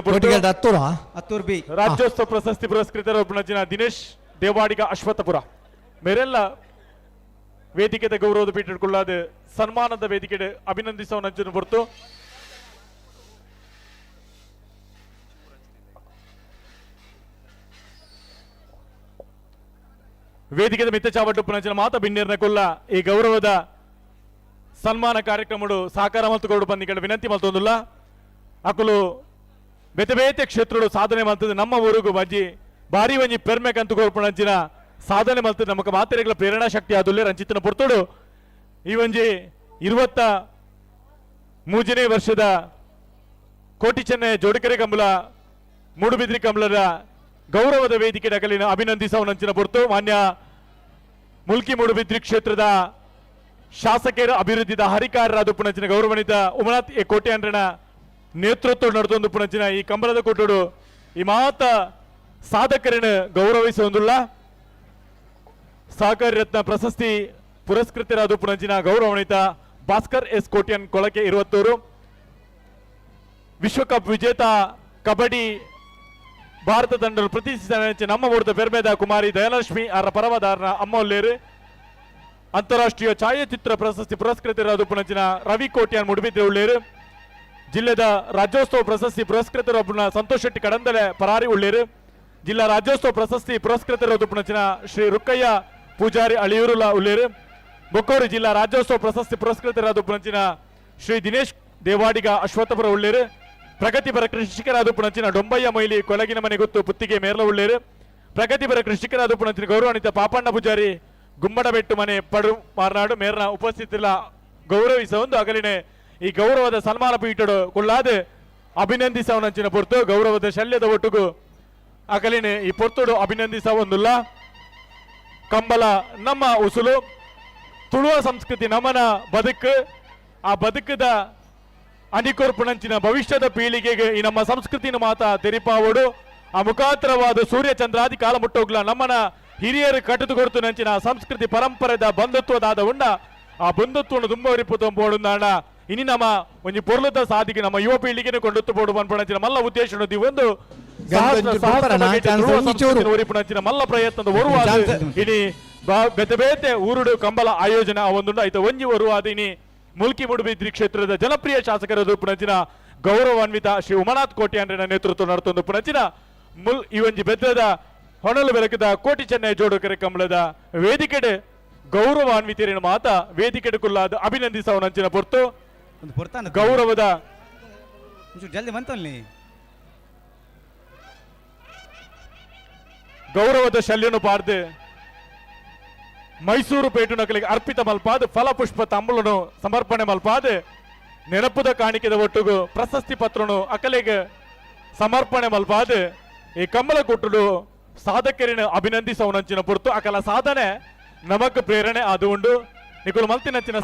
ರಾಜ್ಯೋತ್ಸವ ಪ್ರಶಸ್ತಿ ಪುರಸ್ಕೃತರ ಪುಣಚಿನ ದಿನೇಶ್ ದೇವಾಡಿಗ ಅಶ್ವತ್ಥಪುರ ಮೇರೆಲ್ಲ ವೇದಿಕೆದ ಗೌರವದ ಪೀಠಡುಗುಳ್ಳಾದ ಸನ್ಮಾನದ ವೇದಿಕೆ ಅಭಿನಂದಿಸುವ ನಂಚನ್ನು ಹೊರತು ವೇದಿಕೆದ ಮಿತ್ತ ಚಾವಟ್ಟು ಪುಣಚಿನ ಮಾತ ಬಿನ್ನೇರ್ನ ಕೊಲ್ಲ ಈ ಗೌರವದ ಸನ್ಮಾನ ಕಾರ್ಯಕ್ರಮಡು ಸಾಕಾರ ಮಲ್ತುಕೊಂಡು ಬಂದಿಗಳ ವಿನಂತಿ ಮಲ್ತೊಂದುಲ್ಲ ಅಕುಲು ಬೇತೆ ಬೇತೆ ಕ್ಷೇತ್ರಡು ಸಾಧನೆ ಮಲ್ತದೆ ನಮ್ಮ ಊರಿಗೂ ಬಜ್ಜಿ ಬಾರಿ ಒಂಜಿ ಪೆರ್ಮೆ ಕಂತು ಕೊರ್ಪಣಂಚಿನ ಸಾಧನೆ ಮಲ್ತದೆ ನಮಕ ಮಾತೆರೆಗಳ ಪ್ರೇರಣಾ ಶಕ್ತಿ ಆದುಲ್ಲೆ ರಂಚಿತನ ಪೊರ್ತುಡು ಈ ಒಂಜಿ 23ನೇ ವರ್ಷದ ಕೋಟಿ ಚೆನ್ನೈ ಜೋಡಿಕೆರೆ ಕಂಬಳ ಮೂಡುಬಿದ್ರಿ ಕಂಬಳದ ಗೌರವದ ವೇದಿಕೆ ಅಗಲಿನ ಅಭಿನಂದಿಸವನಂಚಿನ ಪೊರ್ತು ಮಾನ್ಯ ಮುಲ್ಕಿ ಮೂಡುಬಿದ್ರಿ ಕ್ಷೇತ್ರದ ಶಾಸಕರ ಅಭಿವೃದ್ಧಿದ ಹರಿಕಾರರಾದ ಪುಣಚಿನ ಗೌರವಣಿತ ಉಮನಾಥ್ ಎ ಕೋಟ್ಯಾಂಡ್ರನ ನೇತೃತ್ವ ನಡೆದೊಂದು ಪುಣಚಿನ ಈ ಕಂಬಳದ ಕೊಟ್ಟುಡು ಈ ಮಾತ ಸಾಧಕರನ್ನು ಗೌರವಿಸುವುದಿಲ್ಲ ಸಹಕಾರಿ ರತ್ನ ಪ್ರಶಸ್ತಿ ಪುರಸ್ಕೃತರಾದ ಪುಣಚಿನ ಗೌರವಣಿತ ಭಾಸ್ಕರ್ ಎಸ್ ಕೋಟ್ಯನ್ ಕೊಳಕೆ 20 ವಿಶ್ವಕಪ್ ವಿಜೇತ ಕಬಡ್ಡಿ ಭಾರತ ತಂಡದ ಪ್ರತಿಷ್ಠಿತ ನಮ್ಮ ಊರದ ಬೆರ್ಮೆದ ಕುಮಾರಿ ದಯಲಕ್ಷ್ಮಿ ಅವರ ಪರವಾದಾರನ ಅಮ್ಮೊಲ್ಲೇರು ಅಂತಾರಾಷ್ಟ್ರೀಯ ಛಾಯಾಚಿತ್ರ ಪ್ರಶಸ್ತಿ ಪುರಸ್ಕೃತರಾದ ಪುಣಚಿನ ರವಿ ಕೋಟ್ಯಾನ್ ಮುಡುಬಿದ್ರಿ ಉಳ್ಳೇರು ಜಿಲ್ಲೆದ ರಾಜ್ಯೋತ್ಸವ ಪ್ರಶಸ್ತಿ ಪುರಸ್ಕೃತರಾದ ಸಂತೋಷ್ ಶೆಟ್ಟಿ ಕಡಂದಲೆ ಪರಾರಿ ಉಳ್ಳೇರು ಜಿಲ್ಲಾ ರಾಜ್ಯೋತ್ಸವ ಪ್ರಶಸ್ತಿ ಪುರಸ್ಕೃತರಾದ ಪುಣಚಿನ ಶ್ರೀ ರುಕ್ಕಯ್ಯ ಪೂಜಾರಿ ಅಳಿಯೂರುಲ ಉಳ್ಳೇರು ಬೊಕ್ಕೂರು ಜಿಲ್ಲಾ ರಾಜ್ಯೋತ್ಸವ ಪ್ರಶಸ್ತಿ ಪುರಸ್ಕೃತರಾದ ಪುಣಚಿನ ಶ್ರೀ ದಿನೇಶ್ ದೇವಾಡಿಗ ಅಶ್ವತ್ಥಪುರ ಉಳ್ಳೇರು ಪ್ರಗತಿಪರ ಕೃಷಿಕರಾದ ಪುಣಚಿನ ಡೊಂಬಯ್ಯ ಮೈಲಿ ಕೊಲಗಿನ ಮನೆ ಗೊತ್ತು ಪುತ್ತಿಗೆ ಮೇರ್ಲ ಉಳ್ಳೇರು ಪ್ರಗತಿಪರ ಕೃಷಿಕರಾದ ಪುಣಚಿನ ಗೌರವಾನ್ವಿತ ಪಾಪಣ್ಣ ಪೂಜಾರಿ ಗುಮ್ಮಡಬೆಟ್ಟು ಮನೆ ಪಡು ಮಾರ್ನಾಡು ಮೇರ್ನ ಉಪಸ್ಥಿತಿಲ್ಲ ಗೌರವಿಸ ಒಂದು ಅಗಲಿನೆ ಈ ಗೌರವದ ಸನ್ಮಾನ ಪೀಠಡು ಕೊಳ್ಳಾದ ಅಭಿನಂದಿಸವನಂಚಿನ ಪೊರ್ತು ಗೌರವದ ಶಲ್ಯದ ಒಟ್ಟುಗು ಅಗಲಿನೆ ಈ ಪೊರ್ತುಡು ಅಭಿನಂದಿಸ ಒಂದುಲ್ಲ ಕಂಬಲ ನಮ್ಮ ಉಸುಲು ತುಳುವ ಸಂಸ್ಕೃತಿ ನಮ್ಮನ ಬದುಕು ಆ ಬದುಕದ ಅನಿಕೊರ್ಪುಣಂಚಿನ ಭವಿಷ್ಯದ ಪೀಳಿಗೆಗೆ ಈ ನಮ್ಮ ಸಂಸ್ಕೃತಿನ ಮಾತ ತೆರಿಪಾವಡು ಆ ಮುಖಾಂತರವಾದ ಸೂರ್ಯ ಚಂದ್ರಾದಿ ಕಾಲ ಮುಟ್ಟೋಗ್ಲ ನಮ್ಮನ ಹಿರಿಯರು ಕಟ್ಟದು ಕೊಡ್ತು ನಂಚಿನ ಸಂಸ್ಕೃತಿ ಪರಂಪರೆದ ಬಂಧುತ್ವದಾದ ಉಂಡ ಆ ಬಂಧುತ್ವವನ್ನು ತುಂಬರಿಪು ತುಂಬೋಡುಂದಾಂಡ ಇನಿ ನಮ್ಮ ಒಂಜಿ ಪೊರ್ಲದ ಸಾಧಿಗೆ ನಮ್ಮ ಯುವ ಪೀಳಿಗೆನೆ ಕೊಂಡೊತ್ತು ಬೋಡು ಪಂಪಣಂಚಿನ ಮಲ್ಲ ಉದ್ದೇಶ ಒಂದು ಊರಿಪುಣಂಚಿನ ಮಲ್ಲ ಪ್ರಯತ್ನದ ಒರುವಾದ ಇನಿ ಬೇತೆ ಬೇತೆ ಊರುಡು ಕಂಬಲ ಆಯೋಜನೆ ಆ ಒಂದುಂಡ ಐತ ಒಂಜಿ ಒರುವಾದ ಇನಿ ಮುಲ್ಕಿ ಮೂಡುಬಿದ್ರಿ ಕ್ಷೇತ್ರದ ಜನಪ್ರಿಯ ಶಾಸಕರಾದ ಪುಣಂಚಿನ ಗೌರವಾನ್ವಿತ ಶ್ರೀ ಉಮನಾಥ್ ಕೋಟ್ಯಾಂಡ್ರನ ನೇತೃತ್ವ ನಡೆತೊಂದು ಪುಣಂಚಿನ ಈ ಒಂಜಿ ಬೆದ್ದದ ಹೊನಲು ಬೆಳಕದ ಕೋಟಿ ಚೆನ್ನೈ ಜೋಡುಕೆರೆ ಕಂಬಳದ ವೇದಿಕೆಡೆ ಗೌರವಾನ್ವಿತರಿನ ಮಾತ ವೇದಿಕೆಡೆ ಕುಲ್ಲಾದ ಅಭಿನಂದಿಸವನಂಚಿನ ಪೊರ್ತು ಗೌರವದ ಜಲ್ದಿ ಬಂತಲ್ಲಿ ಗೌರವದ ಶಲ್ಯನು ಪಾರ್ದೆ ಮೈಸೂರು ಪೇಟು ನಕಲಿಗೆ ಅರ್ಪಿತ ಮಲ್ಪಾದ ಫಲಪುಷ್ಪ ತಂಬಳನು ಸಮರ್ಪಣೆ ಮಲ್ಪಾದ ನೆನಪುದ ಕಾಣಿಕೆದ ಒಟ್ಟುಗು ಪ್ರಶಸ್ತಿ ಪತ್ರನು ಅಕಲಿಗೆ ಸಮರ್ಪಣೆ ಮಲ್ಪಾದ ಈ ಕಂಬಳ ಕೊಟ್ಟುಡು ಸಾಧಕರಿನ ಅಭಿನಂದಿಸವನಂಚಿನ ಪೊರ್ತು ಅಕಲ ಸಾಧನೆ ನಮಕ್ ಪ್ರೇರಣೆ ಅದು ಉಂಡು ನಿಕುಲು ಮಲ್ತಿನಂಚಿನ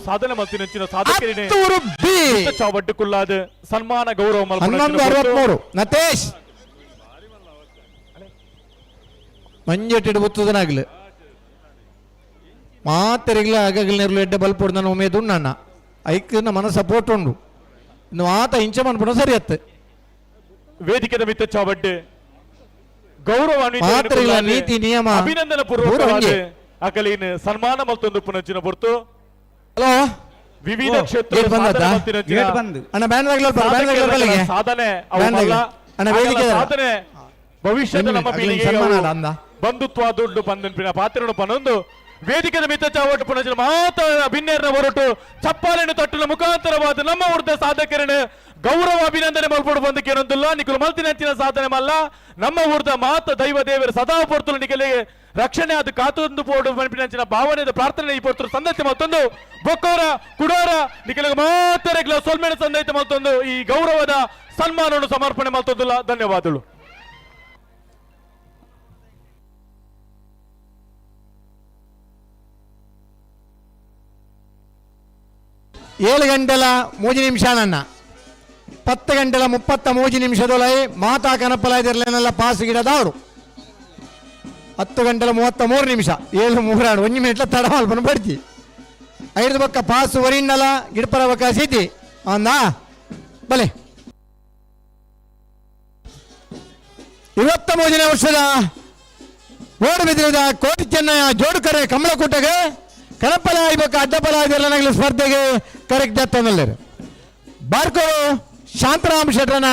ಸಾಧನೆ ಮಲ್ತಿನಂಚಿನ ಸಾಧಕರಿನೇ ಚಾವಟ್ಟುಕುಲ್ಲಾದ ಸನ್ಮಾನ ಗೌರವ ನತೇಶ್ ಮಂಜೆಟ್ಟಿಡು ಬುತ್ತದನಾಗ್ಲು ಮಾತೆರೆಗ್ಲ ಅಗಗಲ್ನೆರ್ಲು ಎಡ್ಡೆ ಬಲ್ಪೊಡು ನನ್ನ ಉಮೇದು ನನ್ನ ಐಕ್ ನಮ್ಮನ ಸಪೋರ್ಟ್ ಉಂಡು ಇನ್ನು ಆತ ಇಂಚ ಮನ್ಪುಣ ಸರಿ ಅತ್ತೆ ವೇದಿಕೆದ ಮಿತ್ತ ಚಾವಡ್ಡೆ ಮಾತ್ರೆಗಳ ನೀತಿ ನಿಯಮ ಅಭಿನಂದನ ಪೂರ್ವಕವಾದ ಅಕಲಿನ ಸನ್ಮಾನ ಮತ್ತೊಂದು ಪುನಂಚಿನ ಹೊರತು ಹಲೋ ವಿವಿಧ ಕ್ಷೇತ್ರ ಅಣ್ಣ ಬ್ಯಾನ್ ಸಾಧನೆ ಅಣ್ಣ ವೇದಿಕೆ ಸಾಧನೆ ಭವಿಷ್ಯದ ನಮ್ಮ ಪೀಳಿಗೆ ಬಂಧುತ್ವ ದುಡ್ಡು ಪಂದನ್ಪಿನ ಪಾತ್ರನು ಪನೊಂದು ವೇದಿಕೆದ ಮಿತ್ತ ಚಾವಟ್ಟು ಪುನಂಚಿನ ಮಾತ ಭಿನ್ನೇರನ ಹೊರಟು ಚಪ್ಪಾಳೆಯನ್ನು ತಟ್ಟಲ ಮುಖಾಂತರವಾದ ನಮ್ಮ ಉರ್ದ ಸಾಧಕರನ್ನ ಗೌರವ ಅಭಿನಂದನೆ ಮಲ್ಪಡು ಬಂದಕ್ಕೆ ಏನೊಂದಿಲ್ಲ ನಿಖಲು ಮಲ್ತಿನಂಚಿನ ಸಾಧನೆ ಮಲ್ಲ ನಮ್ಮ ಊರ್ದ ಮಾತ ದೈವ ದೇವರ ಸದಾ ಪೊರ್ತಲು ನಿಖಲಿಗೆ ರಕ್ಷಣೆ ಅದು ಕಾತೊಂದು ಪೋಡು ಮನ್ಪಿನಂಚಿನ ಭಾವನೆದ ಪ್ರಾರ್ಥನೆ ಈ ಪೊರ್ತರು ಸಂದೈತೆ ಮತ್ತೊಂದು ಬೊಕ್ಕೋರ ಕುಡೋರ ನಿಖಲಿಗೆ ಮಾತರೆಗ್ಲ ಸೊಲ್ಮೆಣ ಸಂದೈತೆ ಮತ್ತೊಂದು ಈ ಗೌರವದ ಸನ್ಮಾನವನ್ನು ಸಮರ್ಪಣೆ ಮಲ್ತೊಂದಿಲ್ಲ. ಧನ್ಯವಾದಗಳು. 7 ಗಂಟೆల 3 నిమిషాలన్న 10 ಗಂಟೆల 33 ನಿಮಿಷದೊಳಗೆ ಮಾತಾ ಕನಪಲಾಯ್ದಿರ್ಲೇನೆಲ್ಲ ಪಾಸ್ ಗಿಡದವರು 10 ಗಂಟೆల 33 ನಿಮಿಷ 7:3 1 ಮಿನಿಟ್ಲ ತಡವಾಲ್ಪನ ಬಡ್ತಿ 5 ಬಕ್ಕ ಪಾಸ್ ವರಿಂಡಲ ಗಿಡಪರ ಬಕ್ಕ ಸಿತಿ ಅಂದ ಬಲೆ 23ನೇ ವರ್ಷದ ಓಡಬಿದ್ರದ ಕೋಟಿ ಚೆನ್ನಯ ಜೋಡುಕರೆ ಕಮಲಕೂಟಗೆ ಕನಪಲಾಯಿ ಬಕ್ಕ ಅಡ್ಡಪಲಾಯ್ದಿರ್ಲನಾಗಲಿ ಸ್ಪರ್ಧೆಗೆ ಕರೆಕ್ಟ್ ತಂದಲ್ಲರು ಬಾರ್ಕೋರು ಶಾಂತರಾಮ್ ಶೆಟ್ಟರನ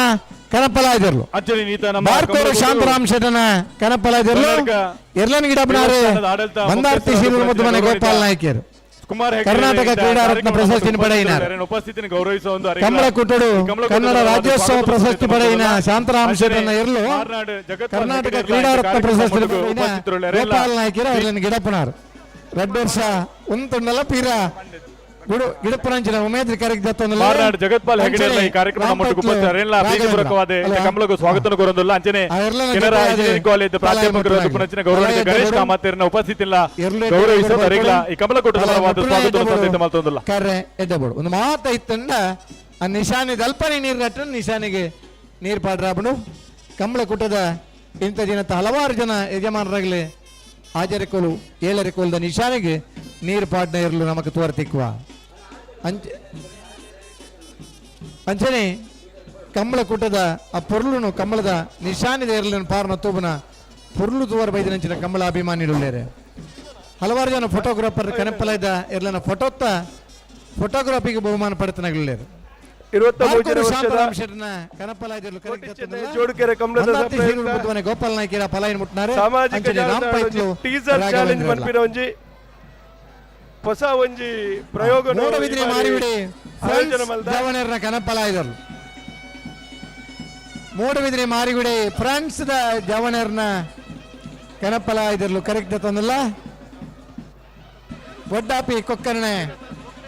ಕನಪಲಾಯ್ದಿರ್ಲು ಬಾರ್ಕೋರು ಶಾಂತರಾಮ್ ಶೆಟ್ಟರನ ಕನಪಲಾಯ್ದಿರ್ಲು ಎರ್ಲನ್ ಗಿಡಬನಾರೆ ಬಂದಾರ್ತಿ ಶೀಲ ಮತ್ತು ಮನೆ ಗೋಪಾಲ್ ನಾಯ್ಕರು ಕರ್ನಾಟಕ ಕ್ರೀಡಾ ರತ್ನ ಪ್ರಶಸ್ತಿ ಪಡೆಯಿನಾರು ಉಪಸ್ಥಿತಿಯನ್ನು ಗೌರವಿಸುವ ಒಂದು ಕಮಲ ಕುಟ್ಟುಡು ಕನ್ನಡ ರಾಜ್ಯೋತ್ಸವ ಪ್ರಶಸ್ತಿ ಪಡೆಯಿನ ಶಾಂತರಾಮ್ ಶೆಟ್ಟರನ ಎರ್ಲು ಕರ್ನಾಟಕ ಕ್ರೀಡಾ ರತ್ನ ಪ್ರಶಸ್ತಿ ಪಡೆಯಿನ ಗೋಪಾಲ್ ನಾಯ್ಕರು ಎರ್ಲನ್ ಗಿಡಪನಾರು 2 ವರ್ಷ ಒಂದುಂಡಲ್ಲ ಪೀರ ಗಿಡಪರಂಚಿನ ಉಮೇದ್ರಿ ಕರೆಕ್ಟ್ ಮಾರ್ನಾಡ್ ಜಗತ್ಪಾಲ್ ಹೆಗಡೆ ಈ ಕಾರ್ಯಕ್ರಮ ಮಟ್ಟಕ್ಕೆ ಉಪಸ್ಥಿತರೆಲ್ಲ ಪ್ರೀತಿಪೂರ್ವಕವಾದ ಈ ಕಮಲಗೂ ಸ್ವಾಗತನ ಕೋರೊಂದಿಲ್ಲ ಅಂಚನೆ ಕೆನರಾ ಇಂಜಿನಿಯರಿಂಗ್ ಕಾಲೇಜ್ ಪ್ರಾಧ್ಯಾಪಕರು ಪುನಂಚಿನ ಗೌರವನಿಗೆ ಗಣೇಶ್ ಕಾಮತ್ತೇರನ ಉಪಸ್ಥಿತಿಲ್ಲ ಗೌರವಿಸುವುದರಿಲ್ಲ ಈ ಕಮಲಕೋಟ ಪರವಾದ ಸ್ವಾಗತನ ಸಂದೇಶ ಮಲ್ತೊಂದಿಲ್ಲ ಕರ್ರೆ ಎದ್ದೆಬೋಡು ಒಂದು ಮಾತ ಇತ್ತಂಡ ಆ ನಿಶಾನೆ ಅಲ್ಪನೆ ನೀರು ಕಟ್ಟನು ನಿಶಾನೆಗೆ ನೀರು ಪಾಡ್ರಾಬನು ಕಮಲಕೂಟದ ಇಂಥ ದಿನದ ಹಲವಾರು ಜನ ಯಜಮಾನರಾಗಲಿ ಆಜರೆಕೋಲು ಏಳರೆಕೋಲದ ನಿಶಾನೆಗೆ ನೀರು ಪಾಡ್ನ ಇರಲು ನಮಗೆ ತೋರ್ತಿಕ್ವ ಅಂಚನೆ ಕಮಲಕೂಟದ ಆ ಪೊರ್ಲುನು ಕಮಲದ ನಿಶಾನಿದ ಇರಲಿನ ಪಾರ್ನ ತೂಬನ ಪೊರ್ಲು ತೋರ್ ಬೈದಿನಂಚಿನ ಕಮಲ ಅಭಿಮಾನಿಗಳೇರೆ ಹಲವಾರು ಜನ ಫೋಟೋಗ್ರಾಫರ್ ಕನೆಪ್ಪಲದ ಇರಲಿನ ಫೋಟೋಗ್ರಫಿಗೆ ಬಹುಮಾನ ಪಡೆತನಗಳಿರು ಜೋಡುಕೆರೆ ಕಮಲದ ಗೋಪಾಲ್ ನಾಯ್ಕರ ಪಲಾಯನ್ ಮುಟ್ನಾರೆ ಸಾಮಾಜಿಕ ಟೀಸರ್ ಚಾಲೆಂಜ್ ಮನ್ಪಿನ ಒಂಜಿ ಹೊಸ ಒಂಜಿ ಪ್ರಯೋಗ ನೋಡವಿದ್ರಿ ಮಾರಿಬಿಡಿ ಜವನರ್ನ ಕನಪಲಾಯ್ದರು ಮೂಡಬಿದ್ರಿ ಮಾರಿಬಿಡಿ ಫ್ರಾನ್ಸ್ ದ ಜವನರ್ನ ಕನಪಲಾಯ್ದರ್ಲು ಕರೆಕ್ಟ್ ತಂದಿಲ್ಲ ಒಡ್ಡಾಪಿ ಕೊಕ್ಕರ್ಣೆ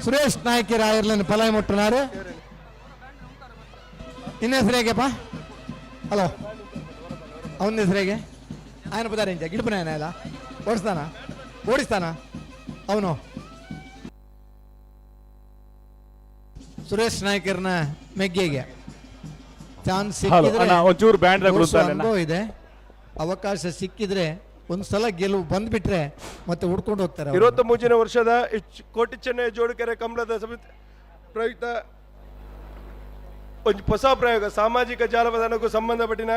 ಸುರೇಶ್ ನಾಯ್ಕರ ಇರ್ಲನ್ನು ಪಲಾಯ್ ಮುಟ್ಟನಾರು ಇನ್ನ ಹೆಸರೇಗೆಪ್ಪ ಹಲೋ ಅವನ ಹೆಸರೇಗೆ ఆయన ಪದಾರ ಇಂಚ ಗಿಡಪನ ಇಲ್ಲ ಓಡಿಸ್ತಾನ ಅವನು ಸುರೇಶ್ ನಾಯ್ಕರ್ನ ಮೆಗ್ಗೆಗೆ ಚಾನ್ಸ್ ಸಿಕ್ಕಿದ್ರೆ ಇದೆ ಅವಕಾಶ ಸಿಕ್ಕಿದ್ರೆ ಒಂದ್ಸಲ ಗೆಲುವು ಬಂದ್ಬಿಟ್ರೆ ಮತ್ತೆ ಹುಡ್ಕೊಂಡು ಹೋಗ್ತಾರೆ 23ನೇ ವರ್ಷದ ಕೋಟಿ ಚೆನ್ನೈ ಜೋಡುಕೆರೆ ಕಮಲದ ಸಮಿತಿ ಪ್ರಯುಕ್ತ ಒಂಜಿ ಹೊಸ ಪ್ರಯೋಗ ಸಾಮಾಜಿಕ ಜಾಲತಾಣಕ್ಕೂ ಸಂಬಂಧಪಟ್ಟಿನ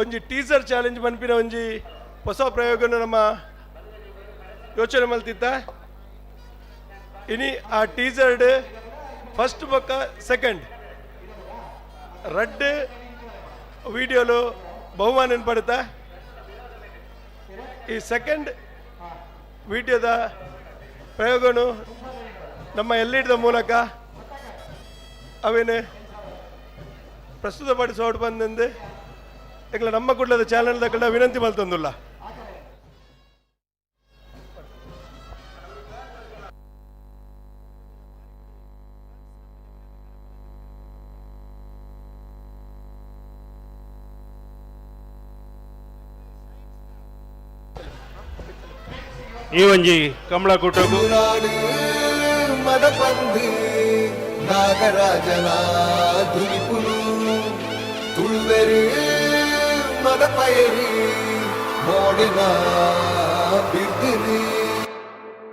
ಒಂಜಿ ಟೀಸರ್ ಚಾಲೆಂಜ್ ಮನ್ಪಿನ ಒಂಜಿ ಹೊಸ ಪ್ರಯೋಗ ನಮ್ಮ ಯೋಚನೆ ಮಲ್ತಿತ್ತ ಇನಿ ಆ ಟೀಸರ್ಡ್ ಫಸ್ಟ್ ಬೊಕ್ಕ ಸೆಕೆಂಡ್ రెడ్ వీడియోలో ಬಹುಮಾನ ಪಡುತ್ತಾ ಈ ಸೆಕೆಂಡ್ ವಿಡಿಯೋದ ಪ್ರಯೋಗನು ನಮ್ಮ ಎಲ್ಇಡಿದ ಮೂಲಕ ಅವೇನು ಪ್ರಸ್ತುತಪಡಿಸೋಡು ಬಂದಂದು ಈಗ ನಮ್ಮ ಕುಡ್ಲದ ಚಾನೆಲ್ದ ಕಡೆ ವಿನಂತಿ ಮಲ್ತಂದುಲ್ಲ ಈ ಒಂಜಿ ಕಮಲಕೂಟಗೂ ಮದಪಂದು ನಾಗರಾಜನ ದುಲಿಪುಲು ತುಳುವೆರು ಮದಪಯರು ಮೋಡಿನ ಬಿದ್ದಿರಿ.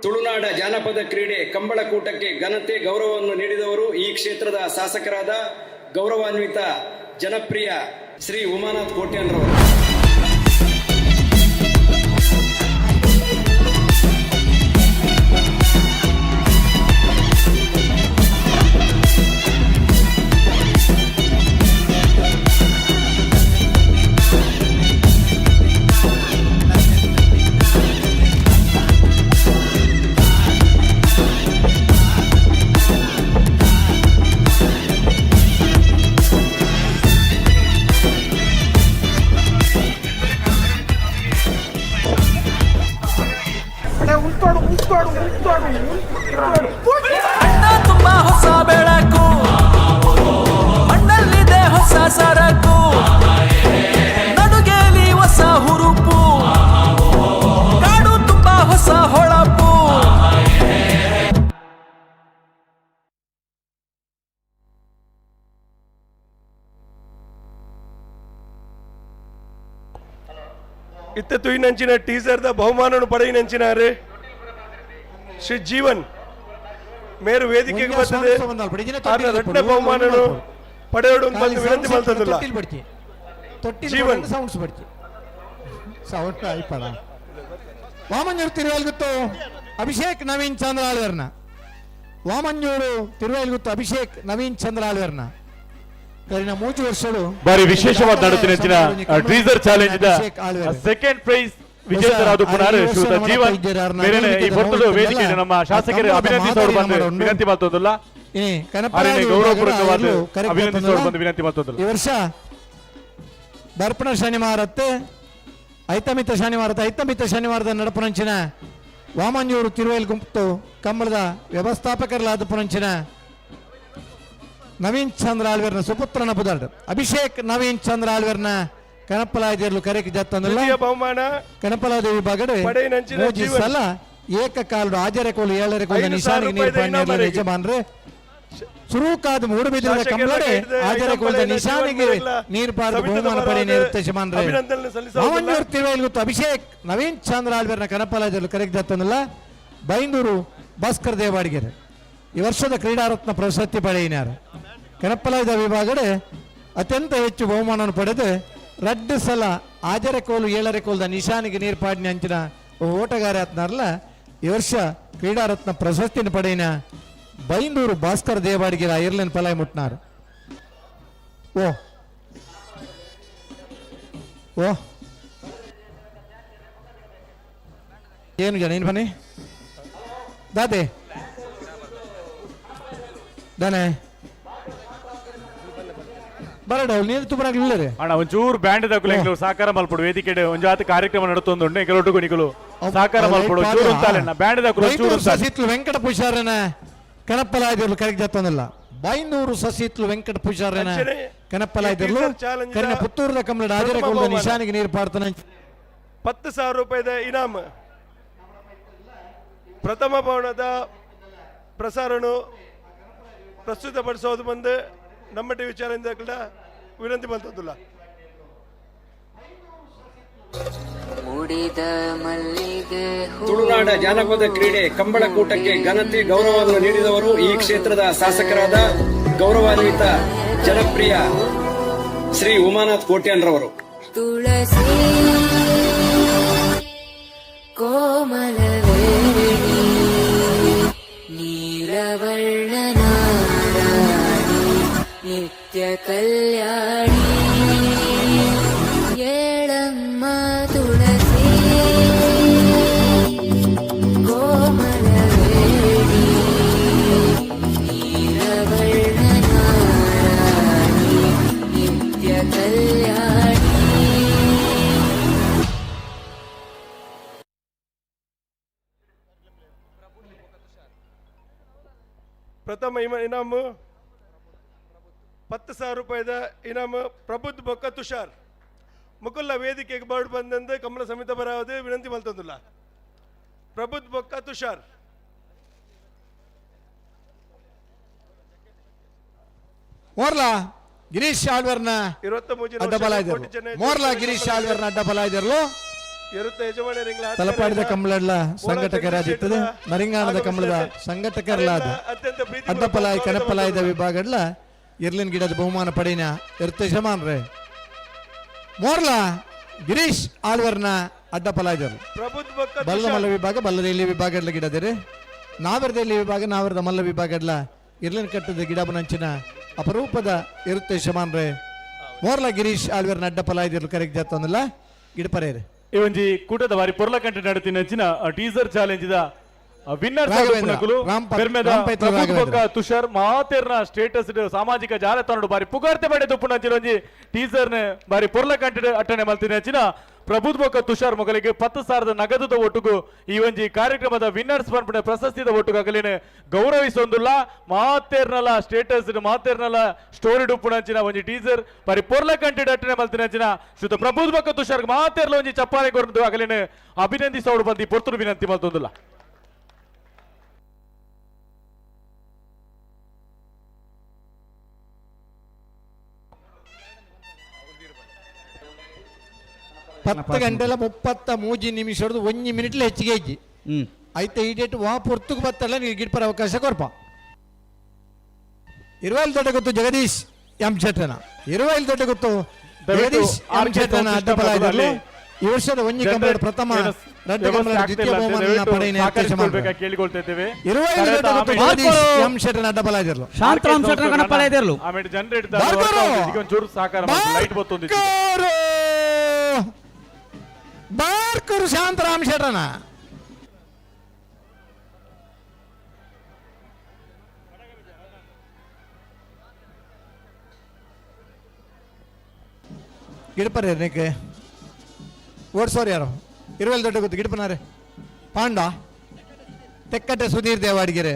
ತುಳುನಾಡ ಜಾನಪದ ಕ್ರೀಡೆ ಕಂಬಳಕೂಟಕ್ಕೆ ಘನತೆ ಗೌರವವನ್ನು ನೀಡಿದವರು ಈ ಕ್ಷೇತ್ರದ ಶಾಸಕರಾದ ಗೌರವಾನ್ವಿತ ಜನಪ್ರಿಯ ಶ್ರೀ ಉಮಾನಾಥ್ ಕೋಟ್ಯಾನ್ರವರು. ತುಂಬಾ ಹೊಸ ಬೆಳಕು, ಮಣ್ಣಲ್ಲಿದೆ ಹೊಸ ಸರಕು, ನಡುಗೆಲಿ ಹೊಸ ಹುರುಪು, ಕಾಡು ತುಂಬಾ ಹೊಸ ಹೊಳಪು. ಇತ್ತ ತುಯಿನಂಚಿನ ಟೀಸರ್ದ ಬಹುಮಾನವನ್ನು ಪಡೆಯಿನಂಚಿನಾರೆ ಶ್ರೀ ಜೀವನ್ ಮೇರು ವೇದಿಕೆಗೆ ಬರ್ತದೆ. ರತ್ನ ಬಹುಮಾನನು ಪಡೆಯೋಡು ಬಂದು ವಿನಂತಿ ಮಾಡ್ತದಲ್ಲ. ಜೀವನ್ ವಾಮಂಜೂರು ತಿರುವಲ್ಗುತ್ತು ಅಭಿಷೇಕ್ ನವೀನ್ ಚಂದ್ರ ಆಳ್ವೇರ್ನ. ವಾಮಂಜೂರು ತಿರುವಲ್ಗುತ್ತು ಅಭಿಷೇಕ್ ನವೀನ್ ಚಂದ್ರ ಆಳ್ವೇರ್ನ ಕರಿನ 3 ವರ್ಷಗಳು ಬಾರಿ ವಿಶೇಷವಾದ ನಡತಿನ ಟೀಸರ್ ಚಾಲೆಂಜ್ ಸೆಕೆಂಡ್ ಪ್ರೈಸ್ ವಿಜೇತರಾದ ಪುನರ್ ಶ್ರೀಯುತ ಜೀವನ್ ಮೇಲಿನ ಈ ಬರ್ತದ ವೇದಿಕೆ ನಮ್ಮ ಶಾಸಕರು ಅಭಿನಂದಿಸೋರು ಬಂದು ವಿನಂತಿ ಮಾಡ್ತದಲ್ಲ. ಗೌರವಪೂರ್ವಕವಾದ ಅಭಿನಂದಿಸೋರು ಬಂದು ವಿನಂತಿ ಮಾಡ್ತದಲ್ಲ. ಈ ವರ್ಷ ದರ್ಪಣ ಶನಿವಾರತ್ತೆ ಐತಮಿತ ಶನಿವಾರದ ನಡಪುರಂಚಿನ ವಾಮಂಜೂರು ತಿರುವಲ್ ಗುಂಪು ಕಂಬಳದ ವ್ಯವಸ್ಥಾಪಕರಲಾದ ಪುರಂಚಿನ ನವೀನ್ ಚಂದ್ರ ಆಳ್ವೇರ್ನ ಸುಪುತ್ರನ ಬುದರ್ಡ್ ಅಭಿಷೇಕ್ ನವೀನ್ ಚಂದ್ರ ಆಳ್ವೇರ್ನ ಕನಪಲಾಯದಿರಲು ಕರೆಗೆ ಜತ್ತಂದಿಲ್ಲ ಬಹುಮಾನ ಕನಪಲಾದೇವಿ ಬಗಡೆ ಸಲ ಏಕಕಾಲಡು ಆಜರೆಕೋಲು 7 ಕೋಲು ನಿಶಾನಿಗೆ ನೀರು ಪಣ್ಣೇರ್ಲ ಯಜಮಾನ್ರೆ ಸುರೂಕಾದ ಮೂಡುಬಿದಿರದ ಕಂಬಳಡೆ ಆಜರೆಕೋಲ್ದ ನಿಶಾನಿಗೆ ನೀರು ಪಾರ್ದು ಬಹುಮಾನ ಪಡೆ ನೀರುತ್ತೆ ಯಜಮಾನ್ರೆ. ವಾಮಂಜೂರು ತಿರುವಲ್ಗುತ್ತು ಅಭಿಷೇಕ್ ನವೀನ್ ಚಂದ್ರ ಆಳ್ವೇರ್ನ ಕನಪಲಾಯದಿರಲು ಕರೆಗೆ ಜತ್ತಂದಿಲ್ಲ. ಬೈಂದೂರು ಭಾಸ್ಕರ್ ದೇವಾಡಿಗೆರೆ ಈ ವರ್ಷದ ಕ್ರೀಡಾರತ್ನ ಪ್ರಶಸ್ತಿ ಪಡೆಯಿನಾರ. ಕನಪಲಾಯದ ವಿಭಾಗಡೆ ಅತ್ಯಂತ ಹೆಚ್ಚು ಬಹುಮಾನವನ್ನು ಪಡೆದು 2 ಸಲ ಆಜರೆಕೋಲು 7 ಕೋಲ್ದ ನಿಶಾನಿಗೆ ನೀರು ಪಾಡಿನ ಅಂಚಿನ ಓಟಗಾರ ಆತ್ನಾರಲ್ಲ ಈ ವರ್ಷ ಕ್ರೀಡಾರತ್ನ ಪ್ರಶಸ್ತಿನ ಪಡೆಯಿನ ಬೈಂದೂರು ಭಾಸ್ಕರ್ ದೇವಾಡಿಗೆರ ಐರ್ಲೆಂಡ್ ಪಲಾಯ ಮುಟ್ನಾರು. ಓ ಓ ಏನು ಜನ ಏನು ಬನ್ನಿ ದಾದೆ ದಾನೆ ಬರಡ ನೀರು ತುಬರಾಗಿಲ್ಲ ರೀ ಅಣ್ಣ ಒಂಚೂರು ಬ್ಯಾಂಡ್ ದಕ್ಕಲು ಸಾಕಾರ ಮಲ್ಪಡು ವೇದಿಕೆ ಒಂದು ಆತ ಕಾರ್ಯಕ್ರಮ ನಡತೊಂದು ಕೆಲವೊಟ್ಟು ನಿಕಲು ಸಾಕಾರ ಮಲ್ಪಡು ಚೂರು ಅಂತಾಲೆಣ್ಣ ಬ್ಯಾಂಡ್ ದಕ್ಕಲು ಚೂರು ಸಸಿತ್ಲು ವೆಂಕಟ ಪೂಜಾರನ ಕನಪಲಾಯದಿರ್ಲು ಕರೆಗೆ ಜತ್ತೊಂದಿಲ್ಲ. ಬೈನೂರು ಸಸಿತ್ಲು ವೆಂಕಟ ಪೂಜಾರನ ಕನಪಲಾಯದಿರ್ಲು ಕರಿನ ಪುತ್ತೂರದ ಕಮಲದ ಆಜರೆಕೋಲ್ದ ನಿಶಾನಿಗೆ ನೀರು ಪಾಡ್ತಾನೆ. 10,000 ರೂಪಾಯಿದ ಇನಾಮ್ ಪ್ರಥಮ ಭವನದ ಪ್ರಸಾರನು ಪ್ರಸ್ತುತಪಡಿಸೋದು ಬಂದು ನಮ್ಮ ಟಿವಿ ಚಾನೆಲ್ ವಿನಂತಿ ಮಾಡ್ತದಲ್ಲ. ತುಳುನಾಡ ಜಾನಪದ ಕ್ರೀಡೆ ಕಂಬಳಕೂಟಕ್ಕೆ ಘನತೆ ಗೌರವವನ್ನು ನೀಡಿದವರು ಈ ಕ್ಷೇತ್ರದ ಶಾಸಕರಾದ ಗೌರವಾನ್ವಿತ ಜನಪ್ರಿಯ ಶ್ರೀ ಉಮಾನಾಥ್ ಕೋಟ್ಯಾನ್ರವರು. ತುಳಸಿ ಕೋಮಲವೇಣಿ ನೀಲವರ್ಣನಾರಾಣಿ ನಿತ್ಯ ಕಲ್ಯಾಣಿ ಏಳಮ್ಮ ತುಳಸಿ ಕೋಮಲವೇಣಿ ನೀಲವರ್ಣನಾರಾಣಿ ನಿತ್ಯ ಕಲ್ಯಾಣಿ. ಪ್ರಥಮ ಇನಾಮು 10,000 ರೂಪಾಯಿದ ಇನಾಮು ಪ್ರಬುದ್ಧ ಬೊಕ್ಕ ತುಷಾರ್ ಮುಕುಲ್ಲ ವೇದಿಕೆಗೆ ಬರ್ಡ್ ಬಂದಂದು ಕಮಲ ಸಮಿತ ಬರಾವದು ವಿನಂತಿ ಮಲ್ತಂದಿಲ್ಲ. ಪ್ರಬುದ್ಧ ಬೊಕ್ಕ ತುಷಾರ್ ಮೋರ್ಲಾ ಗಿರೀಶ್ ಆಳ್ವರ್ನ ಮೋರ್ಲಾ ಗಿರೀಶ್ ಆಳ್ವರ್ನ ಅಡ್ಡಬಲಾಯ್ದಿರಲು ತಲಪಾಡಿದ ಕಂಬಳಡ್ಲ ಸಂಘಟಕರಾದಿತ್ತದೆ ನರಿಂಗಾಣದ ಕಂಬಳದ ಸಂಘಟಕರಲಾದ ಅಡ್ಡಪಲಾಯ ಕನಪಲಾಯದ ವಿಭಾಗಡ್ಲ ಇರ್ಲಿನ ಗಿಡದ ಬಹುಮಾನ ಪಡೆಯಿನ ಇರ್ತ ಯಜಮಾನ್ರೆ ಮೋರ್ಲ ಗಿರೀಶ್ ಆಳ್ವರ್ನ ಅಡ್ಡಪಲಾಜರು ಬಲ್ಲ ಮಲ್ಲ ವಿಭಾಗ ಬಲ್ಲದಲ್ಲಿ ವಿಭಾಗಡ್ಲ ಗಿಡದಿರಿ ನಾವರದಲ್ಲಿ ವಿಭಾಗ ನಾವರದ ಮಲ್ಲ ವಿಭಾಗಡ್ಲ ಇರ್ಲಿನ ಕಟ್ಟದ ಗಿಡ ಬನಂಚಿನ ಅಪರೂಪದ ಇರುತ್ತೆ ಯಜಮಾನ್ರೆ ಮೋರ್ಲ ಗಿರೀಶ್ ಆಳ್ವರ್ನ ಅಡ್ಡಪಲಾಜರು ಕರೆಕ್ಟ್ ಜಾತಂದಿಲ್ಲ ಗಿಡ ಪರೇರಿ ಈ ಒಂಜಿ ಕೂಟದ ಬಾರಿ ಪೊರ್ಲ ಕಂಟೆ ನಡತಿನ ಟೀಸರ್ ಚಾಲೆಂಜ್ ಇದ ವಿನ್ನರ್ ತುಷಾರ್ ಮಾತೇರ್ನ ಸ್ಟೇಟಸ್ ಸಾಮಾಜಿಕ ಜಾಲತಾಣ ಬಾರಿ ಪುಗಾರ್ತೆ ಪಡೆ ದುಪ್ಪುನಂಚಿನ ಒಂಜಿ ಟೀಸರ್ ನ ಬಾರಿ ಪೊರ್ಲ ಕಂಟೆ ಅಟ್ಟಣೆ ಮಲ್ತಿನ ಪ್ರಬುದ್ಧ ತುಷಾರ್ ಮೊಗಲಿಗೆ 10,000 ನಗದುದ ಒಟ್ಟುಗು ಈ ಒಂಜಿ ಕಾರ್ಯಕ್ರಮದ ವಿನ್ನರ್ಸ್ ಪಂಪಣ ಪ್ರಶಸ್ತಿದ ಒಟ್ಟುಗು ಅಗಲಿನ ಗೌರವಿಸೊಂದುಲ್ಲ ಮಾತೇರ್ನಲ ಸ್ಟೇಟಸ್ ಮಾತೇರ್ನಲ ಸ್ಟೋರಿ ಡುಪ್ಪುನಂಚಿನ ಒಂಜಿ ಟೀಸರ್ ಬಾರಿ ಪೊರ್ಲ ಕಂಟೆ ಅಟ್ಟಣೆ ಮಲ್ತಿನ ಶ್ರುತ ಪ್ರಬುದ್ಧ ತುಷಾರ್ ಮಾತೇರ್ಲ ಒಂಜಿ ಚಪ್ಪಾಳೆ ಕೊರದು ಅಗಲಿನ ಅಭಿನಂದಿಸೋಡು ಬಂದು ಪೊರ್ತುಡು ವಿನಂತಿ ಮಲ್ತೊಂದುಲ್ಲ. ಪತ್ತು ಗಂಟೆಲ 33 ನಿಮಿಷ 1 ಮಿನಿಟ್ಲ ಹೆಚ್ಚಿಗೆ ಇಜ್ಜಿ ಐತೆ ಈ ಡೇಟ್ ವಾ ಪೊರ್ತುಕು ಬತ್ತಲ್ಲ ನೀವು ಗಿಡ್ಪರ ಅವಕಾಶ ಕೊರ್ಪ 20 ದೊಡ್ಡ ಗೊತ್ತು ಜಗದೀಶ್ ಎಂ ಶೆಟ್ಟನ 20 ದೊಡ್ಡ ಗೊತ್ತು ಜಗದೀಶ್ ಎಂ ಶೆಟ್ಟನ ಅಡ್ಡಪಲಾಜರು ಈ ವರ್ಷದ ಒಂಜಿ ಕಂಬಳ ಪ್ರಥಮ ರಡ್ಡ ಕಂಬಳ ದ್ವಿತೀಯ ಬಹುಮಾನ ಪಡೆಯಿನ ಕೇಳಿಕೊಳ್ತಿದ್ದೇವೆ 20 ದೊಡ್ಡ ಗೊತ್ತು ಜಗದೀಶ್ ಎಂ ಶೆಟ್ಟನ ಅಡ್ಡಪಲಾಜರು ಶಾಂತರಾಮ್ ಶೆಟ್ಟನ ಕಣಪಲಾಜರು ಆಮೇಲೆ ಜನರೇಟ್ ಒಂಚೂರು ಸಹಕಾರ ಲೈಟ್ ಬತ್ತೊಂದು ಬಾರ್ಕರು ಶಾಂತರಾಮ್ ಶೆಟ್ಟನ ಗಿಡಪರೇ ನಿಕ್ಕೆ ಓಡಿಸೋರು ಯಾರು 20 ದೊಡ್ಡ ಗೊತ್ತು ಗಿಡಪನಾರೆ ಪಾಂಡ ತೆಕ್ಕಟ್ಟೆ ಸುಧೀರ್ ದೇವಾಡಿಗೆರೆ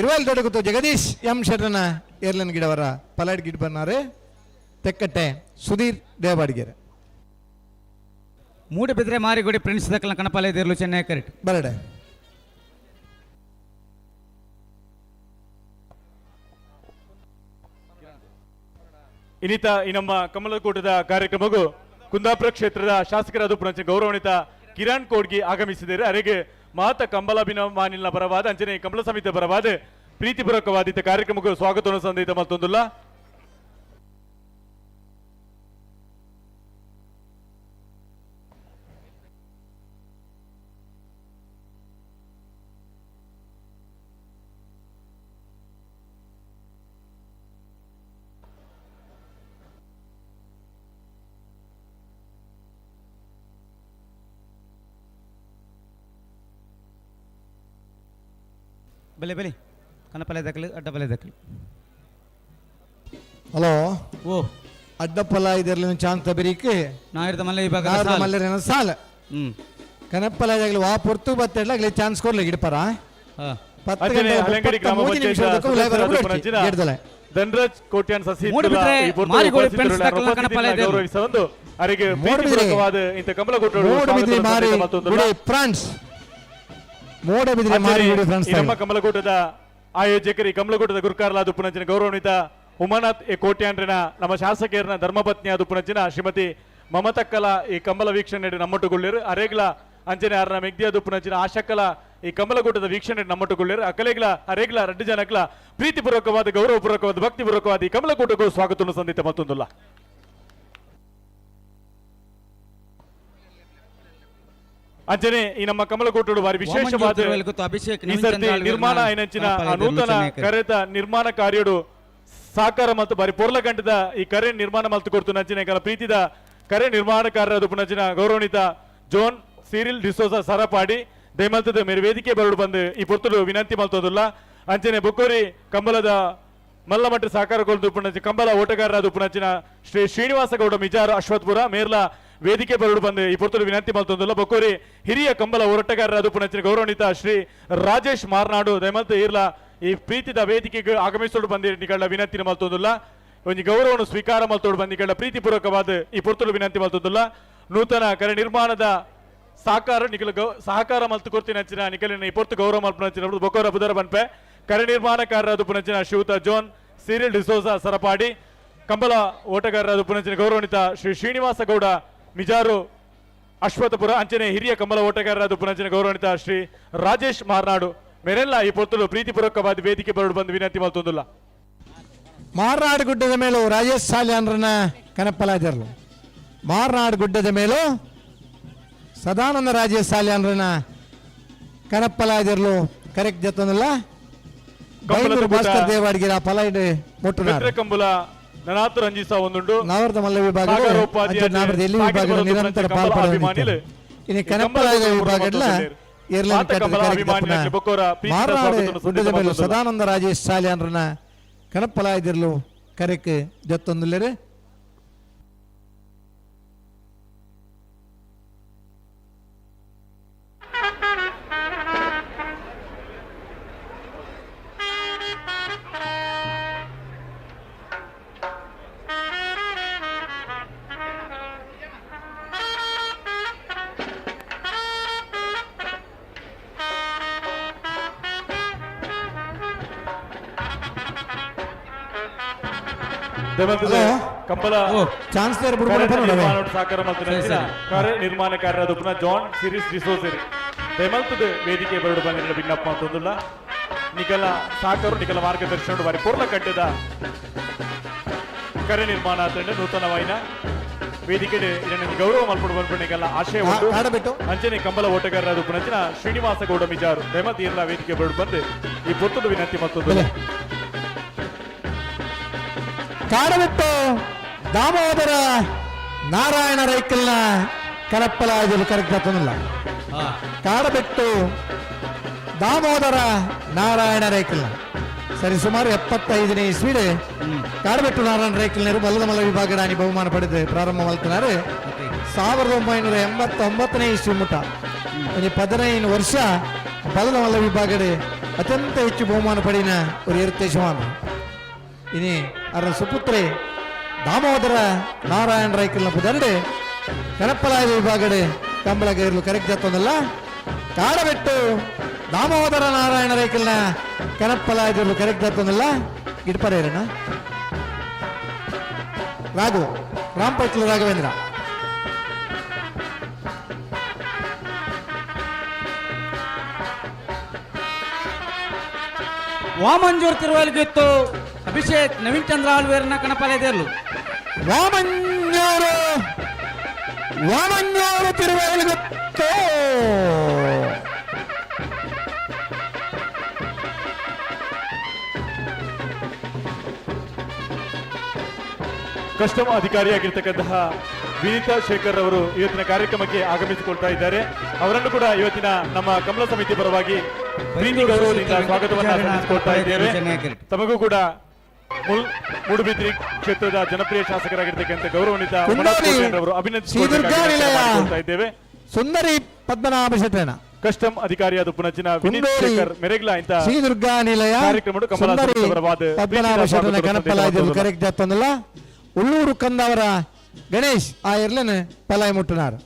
20 ದೊಡ್ಡ ಗೊತ್ತು ಜಗದೀಶ್ ಎಂ ಶೆಟ್ಟನ ಏರ್ಲನ್ ಗಿಡವರ ಪಲಾಡ್ ಗಿಡಪನಾರೆ ತೆಕ್ಕಟ್ಟೆ ಸುಧೀರ್ ದೇವಾಡಿಗೆರೆ ಮೂಡಬಿದ್ರೆ ಮಾರಿಗುಡಿ ಪ್ರಿನ್ಸ್ ದಕ್ಕಲ ಕಣಪಾಲೆದಿರ್ಲು ಚೆನ್ನೈ ಕರೆಕ್ಟ್ ಬರಡೆ ಇನ್ನಿತ ಈ ನಮ್ಮ ಕಮಲಕೂಟದ ಕಾರ್ಯಕ್ರಮಗೂ ಕುಂದಾಪುರ ಕ್ಷೇತ್ರದ ಶಾಸಕರಾದ ಪುನಃ ಗೌರವಾನ್ವಿತ ಕಿರಣ್ ಕೋಡ್ಗಿ ಆಗಮಿಸಿದ್ದಾರೆ ಅರೆಗೆ ಮಾತ ಕಂಬಲಾಭಿಮಾನಿನ ಪರವಾದ ಅಂಜನೆ ಕಮಲ ಸಮಿತಿಯ ಪರವಾದ ಪ್ರೀತಿಪೂರ್ವಕವಾದ ಕಾರ್ಯಕ್ರಮಕ್ಕೂ ಸ್ವಾಗತವನ್ನು ಸಂದೈತ ಮತ್ತೊಂದುಲ್ಲ. ಬೆಲೆ ಬೆಲೆ ಕಣಪಲೆ ದಕ್ಕಲು ಅಡ್ಡಪಲೆ ದಕ್ಕಲು ಹಲೋ ಓ ಅಡ್ಡಪಲ ಇದರಲ್ಲಿ ಚಾಂತ ಬೆರಿಕೆ ನಾಯಿರದ ಮಲ್ಲ ವಿಭಾಗ ಮಲ್ಲರಿನ ಸಾಲ ಕನಪಲ ವಾ ಪೊರ್ತು ಬತ್ತೆಡ್ಲ ಚಾನ್ಸ್ ಕೊರ್ಲಿ ಗಿಡಪರ ಧನರಾಜ್ ಕೋಟ್ಯಾನ್ ಸಸಿ ಗೌರವಿಸಲು ಅವರಿಗೆ ಪ್ರೀತಿಪೂರ್ವಕವಾದ ಇಂಥ ಕಮಲಕೋಟ ಫ್ರಾನ್ಸ್ ನಮ್ಮ ಕಮಲಕೋಟದ ಆಯೋಜಕರಿ ಕಮಲಕೋಟದ ಗುರುಕಾರಲಾದ ಪುನಂಚಿನ ಗೌರವಾನ್ವಿತ ಉಮಾನಾಥ್ ಎ ಕೋಟ್ಯಾಂಡ್ರನ ನಮ್ಮ ಶಾಸಕಿಯರನ ಧರ್ಮಪತ್ನಿಯಾದ ಪುನಂಚಿನ ಶ್ರೀಮತಿ ಮಮತಕ್ಕಲ ಈ ಕಂಬಲ ವೀಕ್ಷಣೆ ನಮ್ಮೊಟ್ಟುಗೊಳ್ಳಿರು ಅರೇಗ್ಲ ಅಂಜನೆ ಆರನ ಮೆಗ್ದಿಯಾದ ಪುನಂಚಿನ ಆಶಕ್ಕಲ ಈ ಕಮಲಕೋಟದ ವೀಕ್ಷಣೆ ನಮ್ಮೊಟ್ಟುಗೊಳ್ಳಿರು ಅಕಲೆಗ್ಲ ಅರೇಗ್ಲ ರಡ್ಡು ಜನಕ್ಲ ಪ್ರೀತಿಪೂರ್ವಕವಾದ ಗೌರವಪೂರ್ವಕವಾದ ಭಕ್ತಿಪೂರ್ವಕವಾದ ಈ ಕಮಲಕೋಟಕ್ಕೂ ಸ್ವಾಗತವನ್ನು ಸಂದಿತ ಮತ್ತೊಂದುಲ್ಲ. ಅಂಜನೆ ಈ ನಮ್ಮ ಕಮಲಕೋಟಡು ಬಾರಿ ವಿಶೇಷವಾದ ಈ ಸರ್ತಿ ನಿರ್ಮಾಣ ಐನಂಚಿನ ನೂತನ ಕರೆತ ನಿರ್ಮಾಣ ಕಾರ್ಯಡು ಸಾಕಾರ ಮತ್ತು ಬಾರಿ ಪೊರ್ಲಗಂಟದ ಈ ಕರೆ ನಿರ್ಮಾಣ ಮಲ್ತು ಕೊಡ್ತು ನಂಚಿನ ಪ್ರೀತಿದ ಕರೆ ನಿರ್ಮಾಣಕಾರರಾದ ಪುನಂಚಿನ ಗೌರವಾನ್ವಿತ ಜೋನ್ ಸಿರಿಲ್ ಡಿಸೋಸ ಸರಪಾಡಿ ದೈಮಲ್ತದ ಮೇರೆ ವೇದಿಕೆ ಬರಡು ಬಂದು ಈ ಪೊರ್ತುಡು ವಿನಂತಿ ಮಲ್ತೋದಿಲ್ಲ. ಅಂಚನೆ ಬೊಕ್ಕೂರಿ ಕಂಬಲದ ಮಲ್ಲಮಟ್ಟ ಸಾಕಾರಗೊಳ್ದು ಪುನಂಚಿ ಕಂಬಲ ಓಟಗಾರರಾದ ಪುನಂಚಿನ ಶ್ರೀ ಶ್ರೀನಿವಾಸ ಗೌಡ ಮಿಜಾರ ಅಶ್ವತ್ಪುರ ಮೇರ್ಲ ವೇದಿಕೆ ಬರಡು ಬಂದು ಈ ಪೊರ್ತುಡು ವಿನಂತಿ ಮಲ್ತೊಂದಿಲ್ಲ. ಬೊಕ್ಕೂರಿ ಹಿರಿಯ ಕಂಬಲ ಹೋರಾಟಗಾರರಾದ ಪುನಂಚಿನ ಗೌರವಾನ್ವಿತ ಶ್ರೀ ರಾಜೇಶ್ ಮಾರ್ನಾಡು ದೈಮಲ್ತ ಇರ್ಲ ಈ ಪ್ರೀತಿದ ವೇದಿಕೆಗೆ ಆಗಮಿಸೋಡು ಬಂದಿಗಳ ವಿನಂತಿ ಮಲ್ತೊಂದಿಲ್ಲ. ಒಂದು ಗೌರವವನ್ನು ಸ್ವೀಕಾರ ಮಲ್ತೋಡು ಬಂದಿಗಳ ಪ್ರೀತಿಪೂರ್ವಕವಾದ ಈ ಪೊರ್ತುಡು ವಿನಂತಿ ಮಲ್ತೊಂದಿಲ್ಲ. ನೂತನ ಕರೆ ನಿರ್ಮಾಣದ ಸಾಕಾರ ನಿಖಿಲ ಸಹಕಾರ ಮಲ್ತು ಕೊಡ್ತೀನಿ ಅಂಚಿನ ನಿಖಲಿನ ಈ ಪೊರ್ತು ಗೌರವ ಮಲ್ಪನಂಚಿನ ಬೊಕೋರ ಬುಧರ ಬನ್ಪೆ ಕರೆ ನಿರ್ಮಾಣಕಾರರಾದ ಪುನಂಚಿನ ಶ್ರೀಯುತ ಜೋನ್ ಸಿರಿಲ್ ಡಿಸೋಸ ಸರಪಾಡಿ ಕಂಬಲ ಓಟಗಾರರಾದ ಪುನಂಚಿನ ಗೌರವಾನ್ವಿತ ಶ್ರೀ ಶ್ರೀನಿವಾಸ ಗೌಡ ಮಿಜಾರು ಅಶ್ವತ್ಪುರ ಅಂಚನೆ ಹಿರಿಯ ಕಂಬಲ ಓಟಗಾರರಾದ ಪುನಂಚಿನ ಗೌರವಾನ್ವಿತ ಶ್ರೀ ರಾಜೇಶ್ ಮಾರ್ನಾಡು ಮೇರೆಲ್ಲ ಈ ಪೊರ್ತುಲು ಪ್ರೀತಿಪೂರ್ವಕವಾದ ವೇದಿಕೆ ಬರಡು ಬಂದು ವಿನಂತಿ ಮಲ್ತೊಂದಿಲ್ಲ. ಮಾರ್ನಾಡು ಗುಡ್ಡದ ಮೇಲೂ ರಾಜೇಶ್ ಸಾಲ್ಯಾನ್ರನ್ನ ಕನಪ್ಪಲಾದಿರಲು ಮಾರ್ನಾಡು ಗುಡ್ಡದ ಮೇಲೂ ಸದಾನಂದ ರಾಜೇಶ್ ಸಾಲ್ಯಾನ್ರನ್ನ ಕನಪ್ಪಲಾದಿರಲು ಕರೆಕ್ಟ್ ಜೊತ್ತೊಂದಿಲ್ಲ ಬೈಂದೂರು ಭಾಸ್ಕರ್ ದೇವಾಡಿಗಿರ ಪಲೈಡ್ ಮುಟ್ಟುನಾರು ಕಂಬುಲ ನನಾತು ರಂಜಿಸ ಒಂದುಂಡು ನವರದ ಮಲ್ಲ ವಿಭಾಗ ಎಲ್ಲಿ ವಿಭಾಗ ನಿರಂತರ ಪಾಲ್ಪಡುವ ಇನ್ನು ಕನಪ್ಪಲಾದ ವಿಭಾಗಡ್ಲ ಮಾರ್ನಾಡು ಗುಡ್ಡದ ಮೇಲೂ ಸದಾನಂದ ರಾಜೇಶ್ ಸಾಲ್ಯಾನ್ರನ್ನ ಕನಪ್ಪಲಾದಿರಲು ಕರೆಕ್ ಜೊತ್ತೊಂದಿಲ್ಲರೆ ಕಂಬಲ ಚಾನ್ಸ್ ಸಾಕಾರ ಕಾರ್ಯನಿರ್ಮಾಣಕಾರರಾದ ಪುನಃ ಜಾನ್ ಸಿರೀಸ್ ಡಿಸೋಸರಿ ದಯಮಲ್ತದ ವೇದಿಕೆ ಬರಡು ಬಂದಿನ ವಿಜ್ಞಾಪ ಅಂತಂದಿಲ್ಲ ನಿಖಲ ಸಾಕರು ನಿಖಲ ಮಾರ್ಗದರ್ಶನ ಬಾರಿ ಪೂರ್ಣ ಕಟ್ಟದ ಕಾರ್ಯನಿರ್ಮಾಣ ತಂಡ ನೂತನವಾಯಿನ ವೇದಿಕೆ ಇದನ್ನು ಗೌರವ ಮಲ್ಪಡು ಬಂದ್ಬಿಟ್ಟಿಗೆಲ್ಲ ಆಶಯ ಉಂಟು ಅಂಚನೆ ಕಂಬಲ ಓಟಗಾರರಾದ ಪುನಃ ಶ್ರೀನಿವಾಸ ಗೌಡ ಮಿಜಾರು ದಯಮಲ್ತಿ ಎಲ್ಲ ವೇದಿಕೆ ಬರಡು ಬಂದು ಈ ಪೊತ್ತದ ವಿನಂತಿ ಮತ್ತೊಂದು ಕಾಡಬಿಟ್ಟು ದಾಮೋದರ ನಾರಾಯಣ ರೈಕಲ್ನ ಕನಪ್ಪಲಾದಿರಲು ಕರೆಕ್ಟ್ ಜೊತ್ತೊಂದಿಲ್ಲ ಕಾಡಬಿಟ್ಟು ದಾಮೋದರ ನಾರಾಯಣ ರೈಕಲ್ನ ಸರಿ ಸುಮಾರು 75ನೇ ಇಸ್ವಿಡೆ ಕಾಡಬಿಟ್ಟು ನಾರಾಯಣ ರೈಕಲ್ನರು ಬಲ್ಲದ ಮಲ್ಲ ವಿಭಾಗಡಾನಿ ಬಹುಮಾನ ಪಡೆದು ಪ್ರಾರಂಭ ಮಾಡ್ತಿದ್ದಾರೆ 1989ನೇ ಇಸ್ವಿ ಮುಟ ಒಂದು 15 ವರ್ಷ ಬಲ್ಲದ ಮಲ್ಲ ವಿಭಾಗಡೆ ಅತ್ಯಂತ ಹೆಚ್ಚು ಬಹುಮಾನ ಪಡಿನ ಒಂದು ಇರುತ್ತೇಶವಾನ ಇನಿ ಅದರ ಸುಪುತ್ರೆ ದಾಮೋದರ ನಾರಾಯಣ ರೈಕಲ್ನ ಪುದರ್ಡೆ ಕನಪ್ಪಲಾದ ವಿಭಾಗಡೆ ಕಂಬಳಗೈರ್ಲು ಕರೆಕ್ಟ್ ಜೊತ್ತೊಂದಲ್ಲ ಕಾಡಬಿಟ್ಟು ದಾಮೋದರ ನಾರಾಯಣ ರೈಕಲ್ನ ಕನಪ್ಪಲಾದಿರ್ಲು ಕರೆಕ್ಟ್ ಜೊತ್ತೊಂದಲ್ಲ ಗಿಡ್ಪರೇರಣ ರಾಘು ರಾಮಪಟ್ಲ ರಾಘವೇಂದ್ರ ವಾಮಂಜೂರ್ ತಿರುವಲ್ಗಿತ್ತು ಅಭಿಷೇಕ್ ನವೀನ್ ಚಂದ್ರ ಆಳ್ವೇರ್ನ ಕಣಪಾಲೆದೇರ್ಲು ವಾಮಂಜೂರು ತಿರುವಲ್ಗಿತ್ತು ಕಸ್ಟಮ್ ಅಧಿಕಾರಿಯಾಗಿರ್ತಕ್ಕಂತಹ ವಿನೀತಾ ಶೇಖರ್ ಅವರು ಇವತ್ತಿನ ಕಾರ್ಯಕ್ರಮಕ್ಕೆ ಆಗಮಿಸಿಕೊಳ್ತಾ ಇದ್ದಾರೆ. ಅವರನ್ನು ಕೂಡ ಇವತ್ತಿನ ನಮ್ಮ ಕಮಲ ಸಮಿತಿ ಪರವಾಗಿ ಪ್ರೀತಿ ಗೌರವದಿಂದ ಸ್ವಾಗತವನ್ನು ಸಲ್ಲಿಸಿಕೊಳ್ತಾ ಇದ್ದೇವೆ. ತಮಗೂ ಕೂಡ ಮೂಡುಬಿದ್ರಿ ಕ್ಷೇತ್ರದ ಜನಪ್ರಿಯ ಶಾಸಕರಾಗಿರ್ತಕ್ಕಂಥ ಗೌರವಾನ್ವಿತ ಅವರು ಅಭಿನಂದಿಸಿಕೊಳ್ತಾ ಇದ್ದೇವೆ. ಸುಂದರಿ ಪದ್ಮನಾಭ ಶೆಟ್ಟಣ್ಣ ಕಸ್ಟಮ್ ಅಧಿಕಾರಿಯಾದ ಪುನಚಿನ ವಿನೀತ್ ಶೇಖರ್ ಮೆರೆಗ್ಲಾ ಇಂತ ಶ್ರೀ ದುರ್ಗಾ ನಿಲಯ ಕಾರ್ಯಕ್ರಮ ಪದ್ಮನಾಭ ಶೆಟ್ಟಣ್ಣ ಕನಪ್ಪಲಾಯ್ದು ಕರೆಕ್ಟ್ ಜೊತ್ತೊಂದಿಲ್ಲ ಉಳ್ಳೂರು ಕಂದವರ ಗಣೇಶ್ ಆ ಇರ್ಲನ್ ಪಲಾಯ್ ಮುಟ್ಟನಾರ್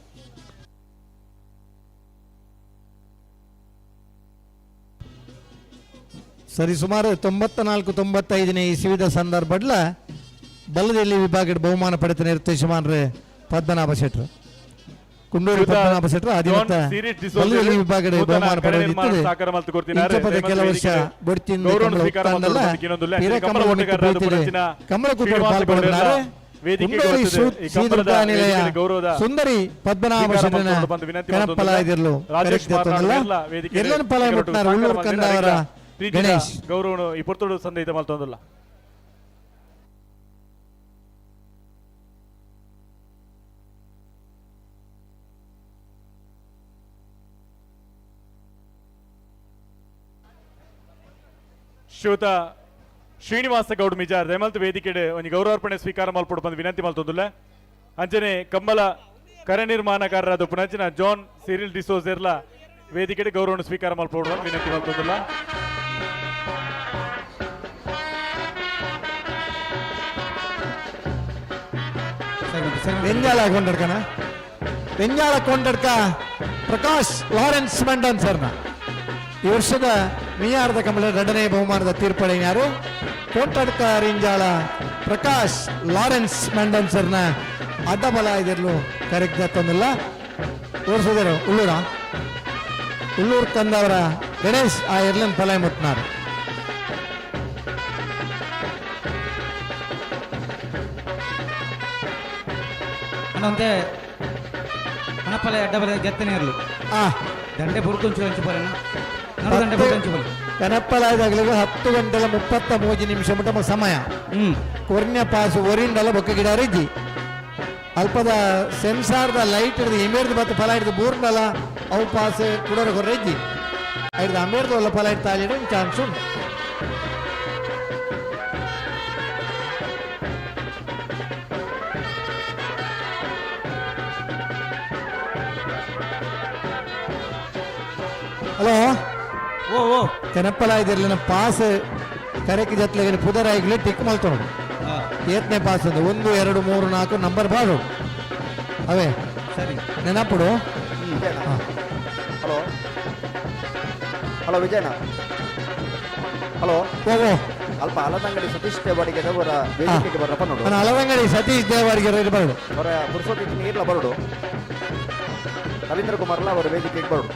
ಸರಿ ಸುಮಾರು 94-95ನೇ ಇಸವಿದ ಸಂದರ್ಭಡ್ಲ ಬಲ್ಲದಲ್ಲಿ ವಿಭಾಗದ ಬಹುಮಾನ ಪಡೆತ ನಿರ್ದೇಶಮಾನ್ರೆ ಪದ್ಮನಾಭ ಶೆಟ್ರು ಕುಂಡೂರು ಪದ್ಮನಾಭ ಶೆಟ್ರು ಅಧಿಮತ ಬಲ್ಲದಲ್ಲಿ ವಿಭಾಗದ ಬಹುಮಾನ ಪಡೆದಿದ್ದಾರೆ. ಕೆಲ ವರ್ಷ ಬಡ್ತಿಂದ ಕಮಲಕೂಟ ಪಾಲ್ಗೊಂಡಿದ್ದಾರೆ. ಸುಂದರಿ ಪದ್ಮನಾಭ ಶೆಟ್ಟನ ಕನಪ್ಪಲಾಯ್ದಿರ್ಲು ಎಲ್ಲನ ಪಲಾಯ್ ಮುಟ್ಟನಾರ ಉಳ್ಳೂರು ಕಂದವರ ಗಣೇಶ್ ಗೌರವ ಈ ಪೊರ್ತುಡು ಸಂದೇಶ ಮಲ್ತೊಂದಲ್ಲ. ಶ್ರೀಯುತ ಶ್ರೀನಿವಾಸ ಗೌಡ ಮಿಜಾರ್ ದಯಮಲ್ತ ವೇದಿಕೆಡೆ ಒಂದು ಗೌರವಾರ್ಪಣೆ ಸ್ವೀಕಾರ ಮಲ್ಪಡು ಬಂದು ವಿನಂತಿ ಮಲ್ತೊಂದಿಲ್ಲ. ಅಂಚನೆ ಕಂಬಲ ಕಾರ್ಯನಿರ್ಮಾಣಕಾರರಾದ ಪುನಚಿನ ಜಾನ್ ಸಿರಿಲ್ ಡಿಸೋಜೆರ್ಲ ವೇದಿಕೆಡೆ ಗೌರವ ಸ್ವೀಕಾರ ಮಲ್ಪಡು ಬಂದು ವಿನಂತಿ ಮಲ್ತೊಂದಿಲ್ಲ. ಬೆಂಜಾಳ ಕೊಂಡಡ್ಕನ ಬೆಂಜಾಳ ಕೊಂಡಡ್ಕ ಪ್ರಕಾಶ್ ಲಾರೆನ್ಸ್ ಮಂಡನ್ ಸರ್ನ ಈ ವರ್ಷದ ಮಿಯಾರದ ಕಮಲ 2ನೇ ಬಹುಮಾನದ ತೀರ್ಪಡೆ ಯಾರು ಕೊಂಡಡ್ಕ ರಿಂಜಾಳ ಪ್ರಕಾಶ್ ಲಾರೆನ್ಸ್ ಮಂಡನ್ ಸರ್ನ ಅಡ್ಡಬಲ ಇದಿರ್ಲು ಕರೆಕ್ಟ್ ಜೊತ್ತೊಂದಿಲ್ಲ ತೋರಿಸಿದರು ಉಳ್ಳೂರು ಕಂದವರ ಗಣೇಶ್ ಆ ಇರ್ಲನ್ ಪಲಾಯ್ ಮುಟ್ನಾರು ಅಂತೆ ಕಣಪಲೆ ಅಡ್ಡಬಲೆ ಗೆತ್ತನೆ ಇರಲು ದಂಡೆ ಬುರುಕುಂಚು ಹಂಚಿಪೋಲೇನ ದಂಡೆ ಬುರುಕು ಹಂಚಿಪೋಲೆ ಕನಪ್ಪಲಾದಾಗಲಿಗೆ 10 ಗಂಟೆల 33 ನಿಮಿಷ ಮುಟ ಸಮಯ ಕೊರ್ನ್ಯ ಪಾಸು ಒರಿಂಡಲ ಬೊಕ್ಕ ಗಿಡ ರಿಜ್ಜಿ ಅಲ್ಪದ ಸೆನ್ಸಾರ್ದ ಲೈಟ್ ಹಿಡಿದು ಇಮೇರ್ದು ಮತ್ತು ಫಲ ಹಿಡಿದು ಬೂರ್ನಲ ಅವು ಪಾಸ್ ಕುಡೋರು ಕೊರ್ರೆಜ್ಜಿ ಹಿಡಿದು ಅಮೇರ್ದು ಒಲ್ಲ ಫಲ ಹಿಡಿದು ತಾಲಿಡೋ ಚಾನ್ಸ್ ಉಂಟು. ಹಲೋ ಓ ಓ ಕೆನಪ್ಪಲಾಯ್ದಿರ್ಲಿನ ಪಾಸ್ ಕರೆಕ್ ಜತ್ಲೆಗೆ ಪುದರಾಯಿಗ್ಲಿ ಟಿಕ್ ಮಲ್ತೋಣ ಏತ್ನೇ ಪಾಸ್ ಒಂದು 1 2 3 4 ನಂಬರ್ ಬಾಡು ಅವೇ ಸರಿ ನೆನಪುಡು. ಹಲೋ ಹಲೋ ವಿಜಯನ ಹಲೋ ಹೋಗೋ ಅಲ್ಪ ಅಲದಂಗಡಿ ಸತೀಶ್ ದೇವಾಡಿಗೆ ಅವರ ವೇದಿಕೆಗೆ ಬರಪ್ಪ ನೋಡು. ನಾನು ಅಲವಂಗಡಿ ಸತೀಶ್ ದೇವಾಡಿಗೆ ಬರಡು ಅವರ ಪುರುಷೋತ್ತಿ ನೀರ್ಲ ಬರಡು ರವೀಂದ್ರ ಕುಮಾರ್ಲ ಅವರ ವೇದಿಕೆಗೆ ಬರಡು.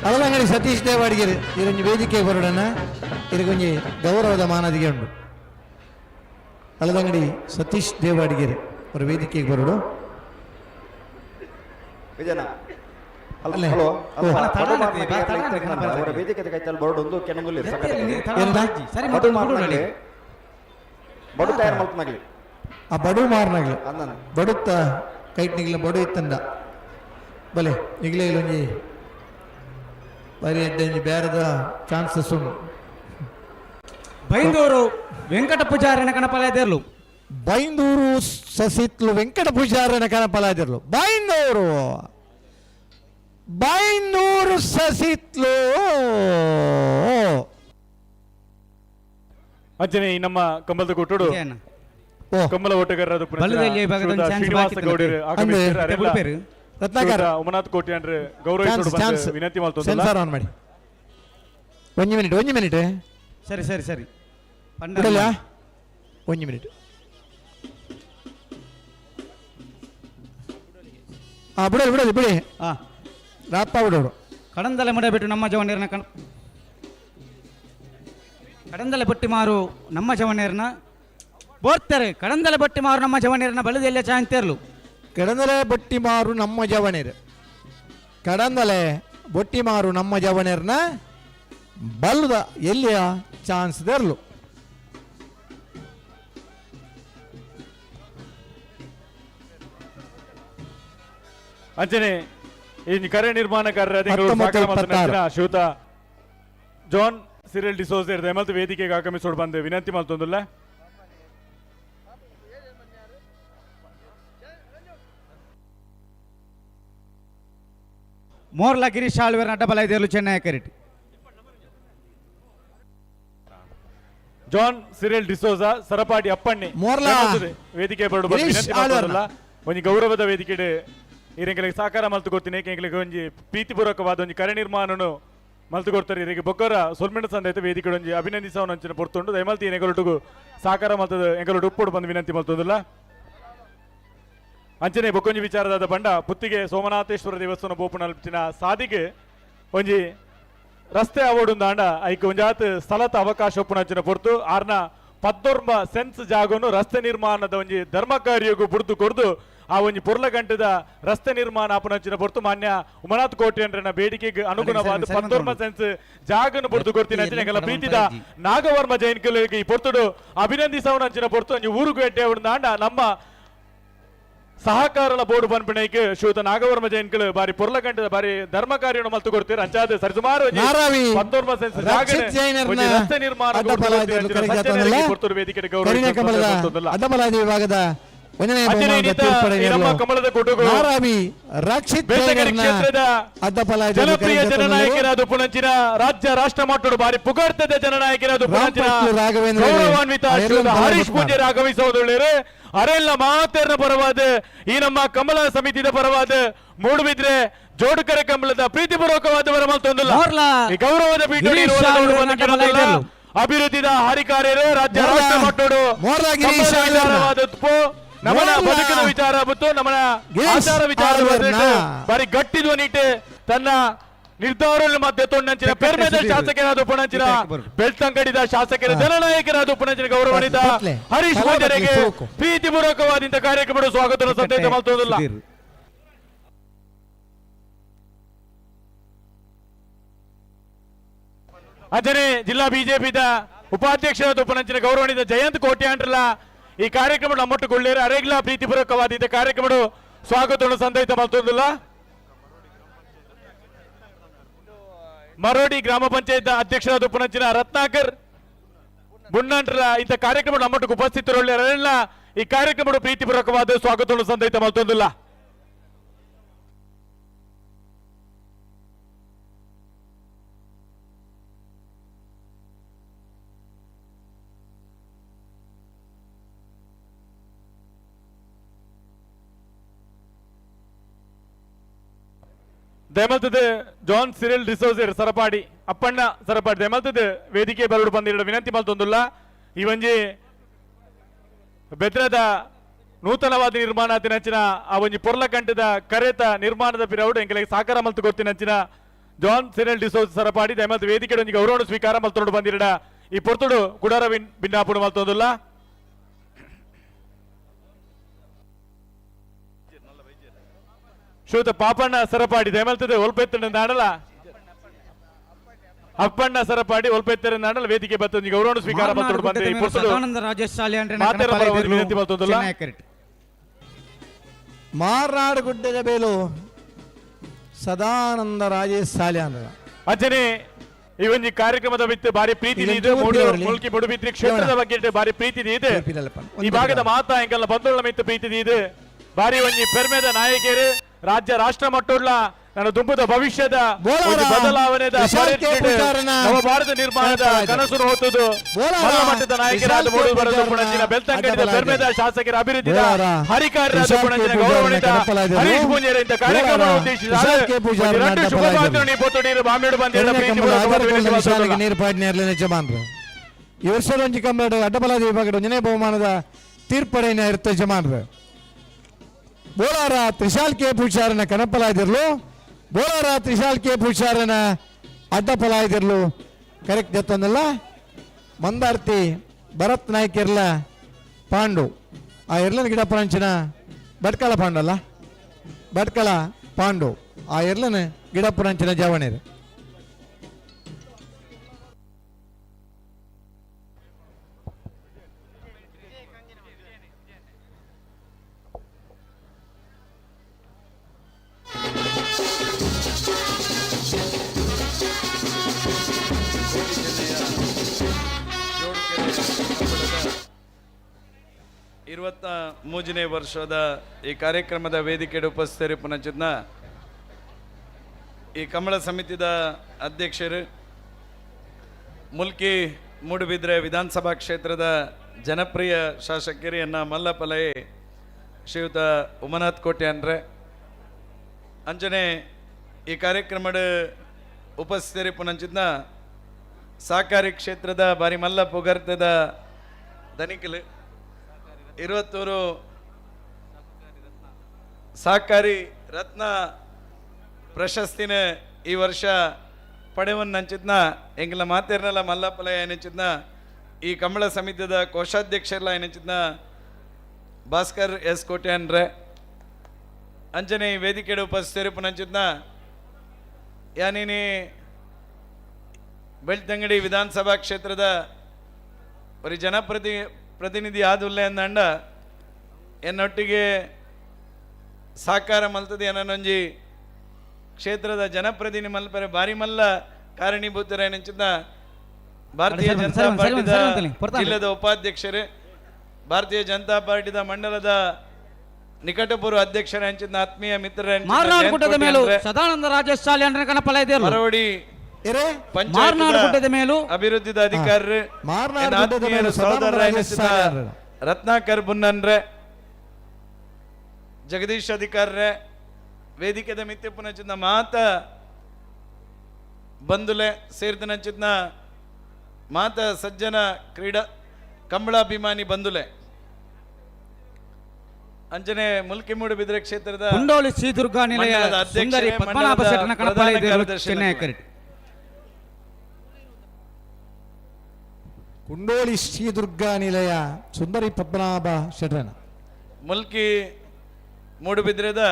ಅಲವಂಗಡಿ ಸತೀಶ್ ದೇವಾಡಿಗೆ ಇರೊಂದು ವೇದಿಕೆಗೆ ಬರೋಡನ್ನ ಇರಗೊಂಜಿ ಗೌರವದ ಮಾನದಿಗೆ ಉಂಟು. ಅಲದಂಗಡಿ ಸತೀಶ್ ದೇವಾಡಿಗೆರೆ ಅವರ ವೇದಿಕೆಗೆ ಬರೋಡು. ವಿಜಯನ ಅಲ್ಲೇ. ಹಲೋ ಓ. ಅವರ ವೇದಿಕೆ ಕೈತಲ್ಲಿ ಬರಡು ಒಂದು ಕೆನಗುಲ್ಲಿ ಸರಿ ಬಡು ತಯಾರು ಮಲ್ಪನಾಗ್ಲಿ ಆ ಬಡು ಮಾರ್ನಾಗ್ಲಿ ಅಂದನ ಬಡುತ್ತ ಕೈಟ್ ನಿಗ್ಲ ಬಡು ಇತ್ತಂದ ಬಲೆ ನಿಗ್ಲೇ ಇಲ್ಲೊಂಜಿ ಬರೀ ಎಡ್ಡೆ ಬೇರೆದ ಚಾನ್ಸಸ್ ಉಂಟು. ಬೈಂದೂರು ವೆಂಕಟ ಪೂಜಾರನ ಕಣಪಲಾಯ್ದಿರ್ಲು ಬೈಂದೂರು ಸಸಿತ್ಲು ವೆಂಕಟ ಪೂಜಾರನ ಕಣಪಲಾದಿರ್ಲು ಬೈಂದೂರು ಸಸಿತ್ಲು ಅಂಚನೆ ಈ ನಮ್ಮ ಕಂಬಳದ ಕೊಟ್ಟುಡು ಕಮ್ಮಲ ಓಟಗಾರರಾದ ಶ್ರೀನಿವಾಸ ಗೌಡರು ಆಗಮಿಸಿದ್ದಾರೆ. ರತ್ನಾಕರ್ ಉಮನಾಥ್ ಕೋಟಿ ಅಂದ್ರೆ ಗೌರವಿಸೋಡು ವಿನಂತಿ ಮಾಡ್ತೋಲ್ಲ. ಸೆನ್ಸಾರ್ ಆನ್ ಮಾಡಿ. ಒಂದು ಮಿನಿಟ್ ಸರಿ ಸರಿ ಸರಿ ಬಿಡಲ್ಲ 1 ಮಿನಿಟ್. ಬಿಡಿ ರಾಪ ಬಿಡೋರು ಕಡಂದಲೆ ಮುಡಬಿಟ್ಟು ನಮ್ಮ ಜವನೇರನ ಕಡಂದಲೆ ಬಟ್ಟಿ ಮಾರು ನಮ್ಮ ಜವನೇರನ ಬೋರ್ತಾರೆ. ಕಡಂದಲೆ ಬಟ್ಟಿ ಮಾರು ನಮ್ಮ ಜವನೇರನ ಬಲದೆಲ್ಲ ಚಾಂತಿರ್ಲು ಕಡಂದಲೆ ಬಟ್ಟಿ ಮಾರು ನಮ್ಮ ಜವನೇರು ಕಡಂದಲೆ ಬೊಟ್ಟಿ ಮಾರು ನಮ್ಮ ಜವನೇರ್ನ ಬಲ್ಲದ ಎಲ್ಲಿಯ ಚಾನ್ಸ್ ದರ್ಲು. ಅಂಚನೆ ಈ ಕರೆ ನಿರ್ಮಾಣಕಾರರ ಶ್ರೀಯುತ ಜಾನ್ ಸಿರಿಲ್ ಡಿಸೋಸ್ ದಯಮಲ್ತು ವೇದಿಕೆಗೆ ಆಗಮಿಸೋಡು ಬಂದು ವಿನಂತಿ ಮಾಡ್ತೊಂದಿಲ್ಲ. ಮೋರ್ಲಾ ಗಿರೀಶ್ ಆಳ್ವೇರ್ ಅಡ್ಡಬಲಾಯ್ದಿರ್ಲು ಚೆನ್ನೈ ಕರಿಟಿ ಜಾನ್ ಸಿರಿಲ್ ಡಿಸೋಜ ಸರಪಾಡಿ ಅಪ್ಪಣ್ಣಿ ಮೋರ್ಲಾ ವೇದಿಕೆ ಬರಡು ಬಂದು ವಿನಂತಿ ಮಾಡ್ತೊಂದಿಲ್ಲ. ಒಂದು ಗೌರವದ ವೇದಿಕೆ ಇರಂಗಳಿಗೆ ಸಾಕಾರ ಮಲ್ತು ಕೊಡ್ತೀನಿ. ಏಕೆಂಗಳಿಗೆ ಒಂಜಿ ಪ್ರೀತಿಪೂರ್ವಕವಾದ ಒಂದು ಕರೆ ನಿರ್ಮಾಣನು ಮಲ್ತು ಕೊಡ್ತಾರೆ. ಇರಿಗೆ ಬೊಕ್ಕರ ಸೊಲ್ಮೆಂಡ ಸಂದೈತೆ ವೇದಿಕೆ ಒಂಜಿ ಅಭಿನಂದಿಸವನ ಅಂಚಿನ ಪೊರ್ತುಂಡು ದಯಮಲ್ತಿ ಎಂಗಳೊಟ್ಟಿಗೂ ಸಾಕಾರ ಮಲ್ತದ ಎಂಗಳೊಟ್ಟು ಉಪ್ಪುಡು ಬಂದು ವಿನಂತಿ ಮಲ್ತೊಂದಿಲ್ಲ. ಅಂಚನೆ ಬೊಕ್ಕೊಂಜಿ ವಿಚಾರದಾದ ಬಂಡ ಪುತ್ತಿಗೆ ಸೋಮನಾಥೇಶ್ವರ ದೇವಸ್ಥಾನ ಬೋಪುನಲ್ಪಿನ ಸಾದಿಗೆ ಒಂಜಿ ರಸ್ತೆ ಅವಾರ್ಡ್ ಆಂಡ ಐಕ್ ಒಂಜಾತ್ ಸ್ಥಳತ ಅವಕಾಶ ಒಪ್ಪುನಂಚಿನ ಪೊರ್ತು ಆರ್ನ 14 ಸೆನ್ಸ್ ಜಾಗನು ರಸ್ತೆ ನಿರ್ಮಾಣದ ಒಂಜಿ ಧರ್ಮ ಕಾರ್ಯಗೂ ಬುಡ್ದು ಕೊಡ್ದು ಆ ಒಂಜಿ ಪೊರ್ಲ ಗಂಟೆದ ರಸ್ತೆ ನಿರ್ಮಾಣ ಆಪುನಂಚಿನ ಪೊರ್ತು ಮಾನ್ಯ ಉಮನಾಥ್ ಕೋಟ್ಯಂಡ್ರನ ಬೇಡಿಕೆಗೆ ಅನುಗುಣವಾದ 14 ಸೆನ್ಸ್ ಜಾಗನು ಬುಡ್ದು ಕೊಡ್ತೀನಿ ಅಂಚಿನ ಪ್ರೀತಿದ ನಾಗವರ್ಮ ಜೈನ್ಕಲಿಗೆ ಈ ಪೊರ್ತುಡು ಅಭಿನಂದಿಸವನಂಚಿನ ಪೊರ್ತು ಒಂಜಿ ಊರುಗೂ ಎಡ್ಡೆ ಆಂಡ ನಮ್ಮ ಸಹಕಾರಲ ಬೋರ್ಡ್ ಬಂದ್ಬಿಣಕ್ಕೆ ಶ್ರೀಯುತ ನಾಗವರ್ಮ ಜೈನ್ಕಲ್ ಬಾರಿ ಪೊರ್ಲ ಗಂಟೆದ ಬಾರಿ ಧರ್ಮ ಕಾರ್ಯವನ್ನು ಮಲ್ತು ಕೊಡ್ತೀರ ಅಂಚಾದ ಸರಿಸುಮಾರು 14 ಸೆನ್ಸ್ ಜಾಗನೆ ರಸ್ತೆ ನಿರ್ಮಾಣ ವೇದಿಕೆ ಗೌರವ ಅಡ್ಡಬಲಾದಿ ವಿಭಾಗದ ಕಮಲದ ಕೊಡುಗು ಜನಪ್ರಿಯ ಜನನಾಯಕರಾದ ಪುಣಂಚಿನ ರಾಜ್ಯ ರಾಷ್ಟ್ರ ಮಟ್ಟದ ಬಾರಿ ಪುಗಾಡ್ತದ ಜನನಾಯಕರಾದ ಪುಣಂಚಿನ ಗೌರವಾನ್ವಿತ ಹರೀಶ್ ಪೂಜಾರಿ ಆಗಮಿಸೋದೊಳ್ಳೆರು ಅರೆಲ್ಲ ಮಾತೇರ್ನ ಪರವಾದ ಈ ನಮ್ಮ ಕಮಲ ಸಮಿತಿದ ಪರವಾದ ಮೂಡುಬಿದ್ರೆ ಜೋಡುಕರೆ ಕಂಬಳದ ಪ್ರೀತಿಪೂರ್ವಕವಾದ ಬರಮಲ್ತೊಂದಿಲ್ಲ ಈ ಗೌರವದ ಪೀಠ ಅಭಿವೃದ್ಧಿದ ಹಾರಿಕಾರ್ಯರು ರಾಜ್ಯ ರಾಷ್ಟ್ರ ಮಟ್ಟೋಡು ನಮ್ಮನ ಬದುಕಿನ ವಿಚಾರ ಮತ್ತು ನಮ್ಮನ ಆಚಾರ ವಿಚಾರ ಬಾರಿ ಗಟ್ಟಿ ಧ್ವನಿಟ್ಟು ತನ್ನ ನಿರ್ಧಾರ ಮಧ್ಯೆ ತೊಂಡಂಚಿನ ಪೆರ್ಮೆದ ಶಾಸಕರಾದ ಉಪನಂಚಿನ ಬೆಳ್ತಂಗಡಿದ ಶಾಸಕರ ಜನನಾಯಕರಾದ ಉಪನಂಚಿನ ಗೌರವಾನ್ವಿತ ಹರೀಶ್ ಪೂಜಾರಿಗೆ ಪ್ರೀತಿಪೂರ್ವಕವಾದಂತ ಕಾರ್ಯಕ್ರಮದ ಸ್ವಾಗತ ಸಂದೇಶ ಮಾಡ್ತೋದಿಲ್ಲ. ಅಜನೇ ಜಿಲ್ಲಾ ಬಿಜೆಪಿದ ಉಪಾಧ್ಯಕ್ಷರಾದ ಉಪನಂಚಿನ ಗೌರವಾನ್ವಿತ ಜಯಂತ್ ಕೋಟ್ಯಾಂಡ್ರಲ್ಲ ಈ ಕಾರ್ಯಕ್ರಮ ನಮ್ಮೊಟ್ಟುಕೊಳ್ಳೇರು ಅರೆಗ್ಲ ಪ್ರೀತಿಪೂರ್ವಕವಾದ ಕಾರ್ಯಕ್ರಮ ಸ್ವಾಗತವನ್ನು ಸಂದೇಶ ಮಾಡ್ತೋದಿಲ್ಲ. ಮರೋಡಿ ಗ್ರಾಮ ಪಂಚಾಯತ್ ಅಧ್ಯಕ್ಷರಾದ ಉಪನಂಚಿನ ರತ್ನಾಕರ್ ಬುಣ್ಣಂಟ್ರ ಇಂಥ ಕಾರ್ಯಕ್ರಮ ನಮ್ಮೊಟ್ಟಿಗೆ ಉಪಸ್ಥಿತರಲ್ಲ ಈ ಕಾರ್ಯಕ್ರಮ ಪ್ರೀತಿಪೂರ್ವಕವಾದ ಸ್ವಾಗತವನ್ನು ಸಂದೇಶ ಮಾಡ್ತೋದಿಲ್ಲ. ದಯಮಲ್ತದ ಜಾನ್ ಸಿರಿಲ್ ಡಿಸೋಸರ್ ಸರಪಾಡಿ ಅಪ್ಪಣ್ಣ ಸರಪಾಡಿ ದಯಮಲ್ತದ ವೇದಿಕೆ ಬರಡು ಬಂದಿರಲು ವಿನಂತಿ ಮಲ್ತೊಂದುಲ್ಲ. ಈ ಒಂಜಿ ಬೆದ್ರದ ನೂತನವಾದ ನಿರ್ಮಾಣ ತಿನಂಚಿನ ಆ ಒಂಜಿ ಪೊರ್ಲಕಂಠದ ಕರೆತ ನಿರ್ಮಾಣದ ಪಿರವುಡು ಎಂಕಲೆಗೆ ಸಾಕಾರ ಮಲ್ತು ಗೊತ್ತಿನಂಚಿನ ಜಾನ್ ಸಿರಿಲ್ ಡಿಸೋಸ್ ಸರಪಾಡಿ ದಯಮಲ್ತ ವೇದಿಕೆ ಒಂಜಿ ಗೌರವ ಸ್ವೀಕಾರ ಮಲ್ತೊಂಡು ಬಂದಿರಡ ಈ ಪೊರ್ತುಡು ಕುಡಾರ ಭಿನ್ನಾಪುಡು ಮಲ್ತೊಂದುಲ್ಲ. ಶ್ರೀಯುತ ಪಾಪಣ್ಣ ಸರಪಾಡಿ ದಯಮಲ್ತದ ಒಲ್ಪೆತ್ತನ ನಾಡಲ ಅಪ್ಪಣ್ಣ ಸರಪಾಡಿ ಒಲ್ಪೆತ್ತರ ನಾಡಲ ವೇದಿಕೆ ಬತ್ತೊಂದು ಗೌರವ ಸ್ವೀಕಾರ ಮಲ್ತೊಂಡು ಬಂದೆ ಈ ಪೊರ್ತುಡು ವಿನಂತಿ ಮಲ್ತೊಂದುಲ್ಲ. ಮಾರ್ನಾಡು ಗುಡ್ಡದ ಬೇಲು ಸದಾನಂದ ರಾಜೇಶ್ ಸಾಲ್ಯಾನ ಅಜ್ಜನೆ ಈ ಒಂದು ಕಾರ್ಯಕ್ರಮದ ಬಿತ್ತು ಬಾರಿ ಪ್ರೀತಿ ಇದೆ. ಮುಲ್ಕಿ ಮುಡುಬಿದ್ರಿ ಕ್ಷೇತ್ರದ ಬಗ್ಗೆ ಬಾರಿ ಪ್ರೀತಿ ಇದೆ. ಈ ಭಾಗದ ಮಾತಾ ಎಂಕಲ್ಲ ಬಂಧುಗಳ ಮಿತ್ತು ಪ್ರೀತಿ ಇದೆ. ಬಾರಿ ಒಂಜಿ ಪೆರ್ಮೆದ ನಾಯಕಿಯರು ರಾಜ್ಯ ರಾಷ್ಟ್ರ ಮಟ್ಟುಳ್ಳ ನನ್ನ ದುಂಬುದ ಭವಿಷ್ಯದ ಬದಲಾವಣೆದ ನವ ಭಾರತ ನಿರ್ಮಾಣದ ಕನಸು ಹೊತ್ತುದು ಮಟ್ಟದ ನಾಯಕರಾದ ಮೂಡುಬರದ ಪುಣಂಚಿನ ಬೆಳ್ತಂಗಡಿದ ಪೆರ್ಮೆದ ಶಾಸಕರ ಅಭಿವೃದ್ಧಿ ಹರಿಕಾರರಾದ ಪುಣಂಚಿನ ಗೌರವಾನ್ವಿತ ಹರೀಶ್ ಪೂಂಜರ ಇಂಥ ಕಾರ್ಯಕ್ರಮ ಉದ್ದೇಶಿಸಿ ಶುಭಭಾಗ್ಯ ಪೊತ್ತುಡೀರು ಬಾಂಬೇಡು ಬಂದ ನೀರ್ಪಾಡಿನ ಯಜಮಾನ್ರು ಈ ವರ್ಷದ ಒಂಜಿ ಕಂಬಡ ಅಡ್ಡಬಲಾದಿ ವಿಭಾಗದ ಒಂಜನೇ ಬಹುಮಾನದ ತೀರ್ಪಡೆಯ ಇರ್ತ ಯಜಮಾನ್ರು ಬೋಳಾರ ತ್ರಿಶಾಲ್ ಕೆ ಪೂಜಾರನ ಕನಪಲಾಯ್ದಿರ್ಲು ಬೋಳಾರ ತ್ರಿಶಾಲ್ ಕೆ ಪೂಜಾರನ ಅಡ್ಡಪಲಾಯ್ದಿರ್ಲು ಕರೆಕ್ಟ್ ಎತ್ತೊಂದಲ್ಲ. ಮಂದಾರ್ತಿ ಭರತ್ ನಾಯ್ಕ ಇರ್ಲ ಪಾಂಡು ಆ ಇರ್ಲನ ಗಿಡಪ್ಪ ಅಂಚಿನ ಭಟ್ಕಳ ಪಾಂಡು ಅಲ್ಲ ಭಟ್ಕಳ ಪಾಂಡು ಆ ಇರ್ಲನ ಗಿಡಪ್ಪ ಅಂಚಿನ ಜವಣೇರು ಮೂಜನೇ ವರ್ಷದ ಈ ಕಾರ್ಯಕ್ರಮದ ವೇದಿಕೆಗೆ ಉಪಸ್ಥಿತರು ಪುನಃ ಈ ಕಂಬಳ ಸಮಿತಿದ ಅಧ್ಯಕ್ಷರು ಮುಲ್ಕಿ ಮೂಡುಬಿದ್ರೆ ವಿಧಾನಸಭಾ ಕ್ಷೇತ್ರದ ಜನಪ್ರಿಯ ಶಾಸಕರು ಎನ್ನ ಮಲ್ಲಪಲೈ ಶ್ರೀಯುತ ಉಮನಾಥ್ ಕೋಟ್ಯಾನ್ರೆ ಅಂಚನೆ ಈ ಕಾರ್ಯಕ್ರಮದ ಉಪಸ್ಥಿತರು ಪುನಃ ಸಹಕಾರಿ ಕ್ಷೇತ್ರದ ಬಾರಿ ಮಲ್ಲ ಪುಗರ್ತದ ಧನಿಕಲು 22 ಸಹಕಾರಿ ರತ್ನ ಪ್ರಶಸ್ತಿನ ಈ ವರ್ಷ ಪಡೆವನ್ನು ಹಂಚಿದ್ನ ಎಂಗ್ಲ ಮಾತೇರ್ನಲ್ಲ ಮಲ್ಲಪ್ಪಲ ಏನಿಚ್ಚಿದ್ನ ಈ ಕಂಬಳ ಸಮಿತಿದ ಕೋಶಾಧ್ಯಕ್ಷರಲ್ಲ ಏನಿಚ್ಚಿದ್ನ ಭಾಸ್ಕರ್ ಎಸ್ ಕೋಟ್ಯಾನ್ರೆ ಅಂಜನೆ ಈ ವೇದಿಕೆ ಉಪಸ್ಥಿತರು ಪುನಂಚಿದ್ನ ಯಾನೇನಿ ಬೆಳ್ತಂಗಡಿ ವಿಧಾನಸಭಾ ಕ್ಷೇತ್ರದ ಒಂದು ಜನಪ್ರತಿನಿಧಿ ಆದುಲ್ಲ ಎಂದಂಡ ಎನ್ನೊಟ್ಟಿಗೆ ಸಾಕಾರ ಮಲ್ತದೆ ಏನೊಂಜಿ ಕ್ಷೇತ್ರದ ಜನಪ್ರತಿನಿಧಿ ಮಲ್ಪರೆ ಬಾರಿ ಮಲ್ಲ ಕಾರಣೀಭೂತರ ಏನಂಚಿದ್ದ ಭಾರತೀಯ ಜನತಾ ಪಾರ್ಟಿದ ಜಿಲ್ಲೆದ ಉಪಾಧ್ಯಕ್ಷರು ಭಾರತೀಯ ಜನತಾ ಪಾರ್ಟಿದ ಮಂಡಲದ ನಿಕಟಪೂರ್ವ ಅಧ್ಯಕ್ಷರ ಹಂಚಿದ ಆತ್ಮೀಯ ಮಿತ್ರರ ಸದಾನಂದ ರಾಜೇಶ್ ಸಾಲ್ಯಾನ್ರ ಕನಪಲ ಇದೆ ಮರವಡಿ ಅಭಿವೃದ್ಧಿದ ಅಧಿಕಾರಿ ಸಹೋದರ ರತ್ನಾಕರ್ ಬುನ್ನನ್ರೆ ಜಗದೀಶ್ ಅಧಿಕಾರ್ರೆ ವೇದಿಕೆದ ಮಿತ್ಯಪ್ಪನ ಮಾತ ಬಂದುಲೆ ಸೇರಿದನಂಚಿದ್ನ ಮಾತ ಸಜ್ಜನ ಕ್ರೀಡಾ ಕಂಬಳಾಭಿಮಾನಿ ಬಂದುಲೆ ಅಂಚನೆ ಮುಲ್ಕಿಮೂಡು ಬಿದ್ರೆ ಕ್ಷೇತ್ರದ ಕುಂಡೋಳಿ ಶ್ರೀ ದುರ್ಗಾ ನಿಲಯ ಮಂಡಲದ ಅಧ್ಯಕ್ಷರೇ, ಸುಂದರಿ ಪದ್ಮನಾಭ ಮಂಡಲದ ಶೆಟ್ಟನ ಕಣಪಾಲ ಪ್ರಧಾನ ಇದೆ ಕಾರ್ಯದರ್ಶಿ ಚೆನ್ನೈ ನಕುಲ. ಕರೆಕ್ಟ್. ಕುಂಡೋಳಿ ಶ್ರೀ ದುರ್ಗಾ ನಿಲಯ ಸುಂದರಿ ಪದ್ಮನಾಭ ಶೆಟ್ರನ ಮುಲ್ಕಿ ಮೂಡುಬಿದ್ರೆದ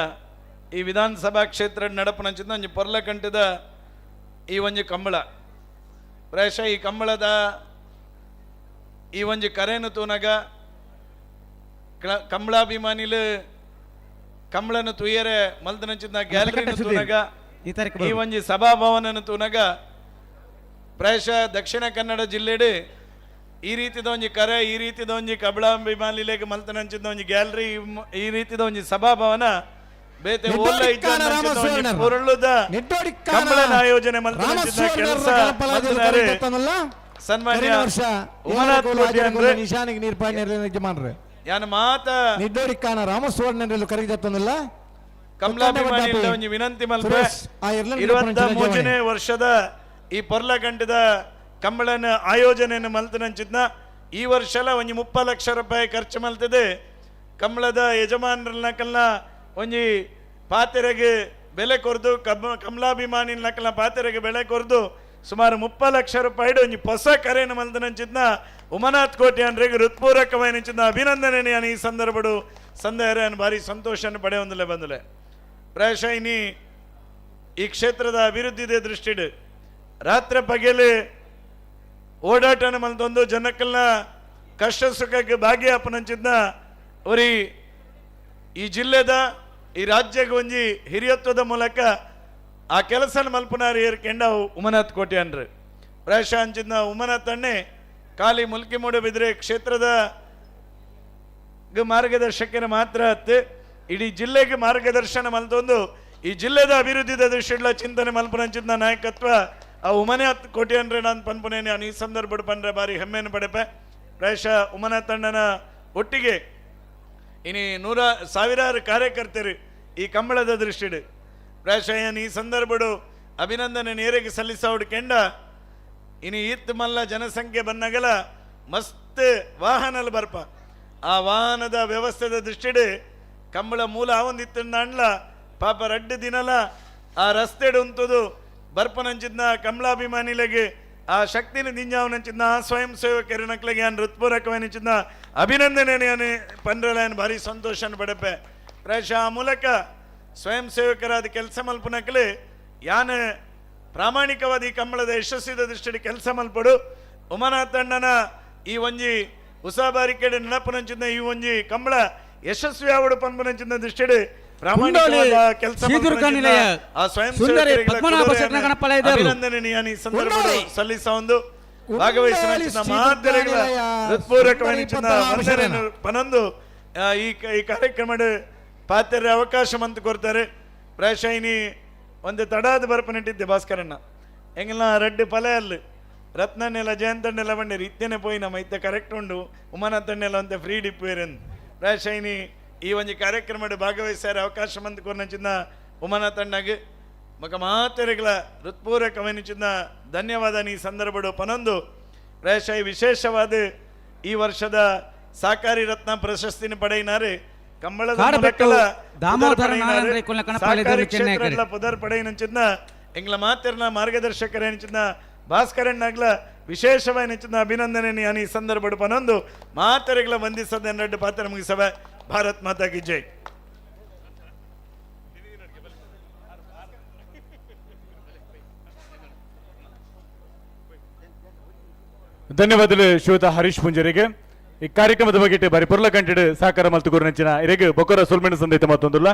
ಈ ವಿಧಾನಸಭಾ ಕ್ಷೇತ್ರ ನಡಪನಂಚಿದ ಒಂಜಿ ಪೊರ್ಲಕಂಟದ ಈ ಒಂಜಿ ಕಂಬಳ ಪ್ರಾಯಶಃ ಈ ಕಂಬಳದ ಈ ಒಂಜಿ ಕರೆನು ತೂನಗ ಕಂಬಳಾಭಿಮಾನಿಲು ಕಂಬಳನು ತುಯ್ಯರೆ ಮಲ್ತನಂಚಿದ ಗ್ಯಾಲರಿನು ತೂನಗ ಈ ಒಂಜಿ ಸಭಾಭವನನು ತೂನಗ ಪ್ರಾಯಶಃ ದಕ್ಷಿಣ ಕನ್ನಡ ಜಿಲ್ಲೆಡು ಈ ರೀತಿದ ಒಂಜಿ ಕರೆ ಈ ರೀತಿದ ಒಂಜಿ ಕಬಳಾಭಿಮಾನಿಲೆಗೆ ಮಲ್ತನಂಚಿದ ಒಂಜಿ ಗ್ಯಾಲರಿ ಈ ರೀತಿದ ಒಂಜಿ ಸಭಾಭವನ ಬೇತೆ ಓಲ್ಲ ಪೊರಳುದ ಕಂಬಳನ ಆಯೋಜನೆ ಮಲ್ತನಂಚಿದ ಕೆಲಸ ಸನ್ಮಾನ್ಯ ಉಮನಾಥ್ ಕೋಟಿ ಅಂದ್ರೆ ನಿಶಾನಿಗೆ ನೀರ್ಪಾಡಿ ಯಜಮಾನ್ರೆ ಯಾನ ಮಾತ ನಿಡ್ಡೋಡಿ ಕಾನ ರಾಮಸ್ವಾಮಿ ಕರೆಗಿದತ್ತನಲ್ಲ ಕಮಲಾಭಿಮಾನಿ ಒಂಜಿ ವಿನಂತಿ ಮಲ್ಪ 23ನೇ ವರ್ಷದ ಈ ಪೊರ್ಲಗಂಟದ ಕಂಬಳನ ಆಯೋಜನೆಯನ್ನು ಮಲ್ತನಂಚಿದ್ನ ಈ ವರ್ಷಲ ಒಂಜಿ 30 ಲಕ್ಷ ರೂಪಾಯಿ ಖರ್ಚು ಮಲ್ತದೆ ಕಂಬಳದ ಯಜಮಾನರನ್ನ ಒಂಜಿ ಪಾತೆರೆಗೆ ಬೆಲೆ ಕೊರ್ದು ಕಮಲಾಭಿಮಾನಿ ಪಾತೆರೆಗೆ ಬೆಲೆ ಕೊರ್ದು ಸುಮಾರು 30 ಲಕ್ಷ ರೂಪಾಯಿ ಒಂಜಿ ಹೊಸ ಕರೆಯನ್ನು ಮಲ್ತನಂಚಿದ್ನ ಉಮನಾಥ್ ಕೋಟಿ ಅನ್ರಿಗೆ ಹೃತ್ಪೂರ್ವಕವಾಯಿನ ಅಭಿನಂದನೆ ನಾನು ಈ ಸಂದರ್ಭಡು ಸಂದೇಹ ಭಾರಿ ಸಂತೋಷವನ್ನು ಪಡೆಯೊಂದಲೇ ಬಂದಲೆ ಪ್ರಾಯಶಃ ಇನಿ ಈ ಕ್ಷೇತ್ರದ ಅಭಿವೃದ್ಧಿದೆ ದೃಷ್ಟಿಡು ರಾತ್ರಿ ಪಗೆಲು ಓಡಾಟನ ಮಲ್ತೊಂದು ಜನಕ್ಕಲ್ನ ಕಷ್ಟ ಸುಖಕ್ಕೆ ಭಾಗಿಯಾಪನಂಚಿದ್ನ ಅವರಿ ಈ ಜಿಲ್ಲೆದ ಈ ರಾಜ್ಯಕ್ಕೆ ಒಂಜಿ ಹಿರಿಯತ್ವದ ಮೂಲಕ ಆ ಕೆಲಸ ಮಲ್ಪನಾರಿ ಏರ್ಕೆಂಡ ಉಮನಾಥ್ ಕೋಟಿ ಅನ್ರು ಪ್ರಾಯಶಃ ಅಂಚಿದ್ನ ಉಮನಾಥ್ ಅಣ್ಣೆ ಖಾಲಿ ಮುಲ್ಕಿಮೂಡು ಬಿದ್ರೆ ಕ್ಷೇತ್ರದ ಮಾರ್ಗದರ್ಶಕನ ಮಾತ್ರ ಹತ್ತು ಇಡೀ ಜಿಲ್ಲೆಗೆ ಮಾರ್ಗದರ್ಶನ ಮಲ್ತೊಂದು ಈ ಜಿಲ್ಲೆದ ಅಭಿವೃದ್ಧಿದ ದೃಷ್ಟಿಡ್ಲ ಚಿಂತನೆ ಮಲ್ಪನಂಚಿದ್ನ ನಾಯಕತ್ವ ಆ ಉಮನಾಥ್ ಕೋಟಿ ಅಂದ್ರೆ ನಾನು ಪನ್ಪುನೇನೆ ನಾನು ಈ ಸಂದರ್ಭ ಪಂಡ್ರೆ ಬಾರಿ ಹೆಮ್ಮೆಯನ್ನು ಪಡೆಪೆ ಪ್ರಾಯಶಃ ಉಮನಾಥ್ ಅಣ್ಣನ ಒಟ್ಟಿಗೆ ಇನಿ ಸಾವಿರಾರು ಕಾರ್ಯಕರ್ತರು ಈ ಕಂಬಳದ ದೃಷ್ಟಿಡು ಪ್ರಾಯಶಃ ಈ ಸಂದರ್ಭಡು ಅಭಿನಂದನೆ ನೇರಿಗೆ ಸಲ್ಲಿಸೋಡು ಕೆಂಡ ಇನಿ ಈತ್ ಮಲ್ಲ ಜನಸಂಖ್ಯೆ ಬಂದಾಗಲ ಮಸ್ತ್ ವಾಹನಲ್ ಬರ್ಪ ಆ ವಾಹನದ ವ್ಯವಸ್ಥೆದ ದೃಷ್ಟಿಡು ಕಂಬಳ ಮೂಲ ಆವೊಂದಿತ್ತು ಅಂಡ್ಲ ಪಾಪ 2 ದಿನಲ ಆ ರಸ್ತೆಡು ಉಂತದು ಬರ್ಪನಂಚಿದ್ನ ಕಮಲಾಭಿಮಾನಿಲೆಗೆ ಆ ಶಕ್ತಿನ ದಿಂಜಾವನಂಚಿದ್ನ ಆ ಸ್ವಯಂ ಸೇವಕರ ನಕ್ಲೆಗೆ ನಾನು ಹೃತ್ಪೂರ್ವಕವಾಯಿನ ಅಭಿನಂದನೆ ನಾನು ಪಂದ್ರಲ ಭಾರಿ ಸಂತೋಷನ ಪಡೆಪೆ ಪ್ರಾಯಶಃ ಆ ಮೂಲಕ ಸ್ವಯಂ ಸೇವಕರಾದ ಕೆಲಸ ಮಲ್ಪನಕ್ಲೆ ಯಾನ ಪ್ರಾಮಾಣಿಕವಾದ ಈ ಕಂಬಳದ ಯಶಸ್ಸಿದ ದೃಷ್ಟಿ ಕೆಲಸ ಮಲ್ಪಡು ಉಮನಾಥ್ ಅಣ್ಣನ ಈ ಒಂಜಿ ಉಸಾಬಾರಿಕೆಡೆ ನೆನಪನಂಚಿದ್ನ ಈ ಒಂಜಿ ಕಂಬಳ ಯಶಸ್ವಿ ಆವಡು ಪನ್ಪನಂಚಿದ್ನ ದೃಷ್ಟಿಡು ಪ್ರಾಮಾಣಿಕವಾದ ಕೆಲಸ ಆ ಸ್ವಯಂ ಅಭಿನಂದನೆ ನಾನು ಈ ಸಂದರ್ಭ ಸಲ್ಲಿಸ ಒಂದು ಭಾಗವಹಿಸಿನ ಮಾತರೆಗಳ ಹೃತ್ಪೂರ್ವಕವಾದ ಪನೊಂದು ಈ ಕಾರ್ಯಕ್ರಮದ ಪಾತ್ರೆ ಅವಕಾಶ ಮಂತ್ ಕೊಡ್ತಾರೆ ಪ್ರಾಯಶಃ ಇನಿ ಒಂದು ತಡಾದ ಬರ್ಪನಿಟ್ಟಿದ್ದೆ ಭಾಸ್ಕರಣ್ಣ ಎಂಗೆಲ್ಲ 2 ಪಲೆಯಲ್ಲಿ ರತ್ನನ್ನೆಲ್ಲ ಜಯಂತಣ್ಣೆಲ್ಲ ಬಂದಿರಿ ಇತ್ತೇನೆ ಪೋಯಿ ನಮ್ಮ ಇತ್ತ ಕರೆಕ್ಟ್ ಉಂಡು ಉಮನಾಥಣ್ಣೆಲ್ಲ ಅಂತ ಫ್ರೀ ಡಿಪ್ಪೇರನ್ ಪ್ರಾಯಶಃ ಇನಿ ಈ ಒಂದು ಕಾರ್ಯಕ್ರಮದ ಭಾಗವಹಿಸಾರ ಅವಕಾಶ ಮಂತ್ ಕೊರ್ನಂಚಿನ ಉಮನಾಥಣ್ಣಗೆ ಮಗ ಮಾತೆರೆಗಳ ಹೃತ್ಪೂರ್ವಕವಾಯಿನ ಧನ್ಯವಾದ ಈ ಸಂದರ್ಭಡು ಪನೊಂದು ಪ್ರಾಯಶಃ ವಿಶೇಷವಾದ ಈ ವರ್ಷದ ಸಹಕಾರಿ ರತ್ನ ಪ್ರಶಸ್ತಿನ ಪಡೆಯಿನಾರೆ ಕಂಬಳದ ಪುದರ್ ಪಡೆಯಿನ ಎಂಗ್ಲ ಮಾತೆರ್ನ ಮಾರ್ಗದರ್ಶಕರ ಭಾಸ್ಕರಣ್ಣಗ್ಲ ವಿಶೇಷವಾಯಿನ ಅಭಿನಂದನೆ ನಾನು ಈ ಸಂದರ್ಭಡು ಪನೊಂದು ಮಾತೆರೆಗಳ ವಂದಿಸದ 2 ಪಾತ್ರ ಮುಗಿಸವೆ ಭಾರತ್ ಮಾತಾ ಕಿ ಜೈ. ಧನ್ಯವಾದಗಳು ಶ್ರೀಯುತ ಹರೀಶ್ ಪುಂಜರಿಗೆ ಈ ಕಾರ್ಯಕ್ರಮದ ಬಗ್ಗೆ ಬಾರಿ ಪುರ್ಲ ಕಂಟಿಡ್ ಸಹಕಾರ ಮಲ್ತುಕೂರು ನೆಂಚಿನ ಇರೆಗೆ ಬೊಕ್ಕರ ಸುಲ್ಮೆಣ ಸಂದೇತ ಮತ್ತೊಂದುಲ್ಲ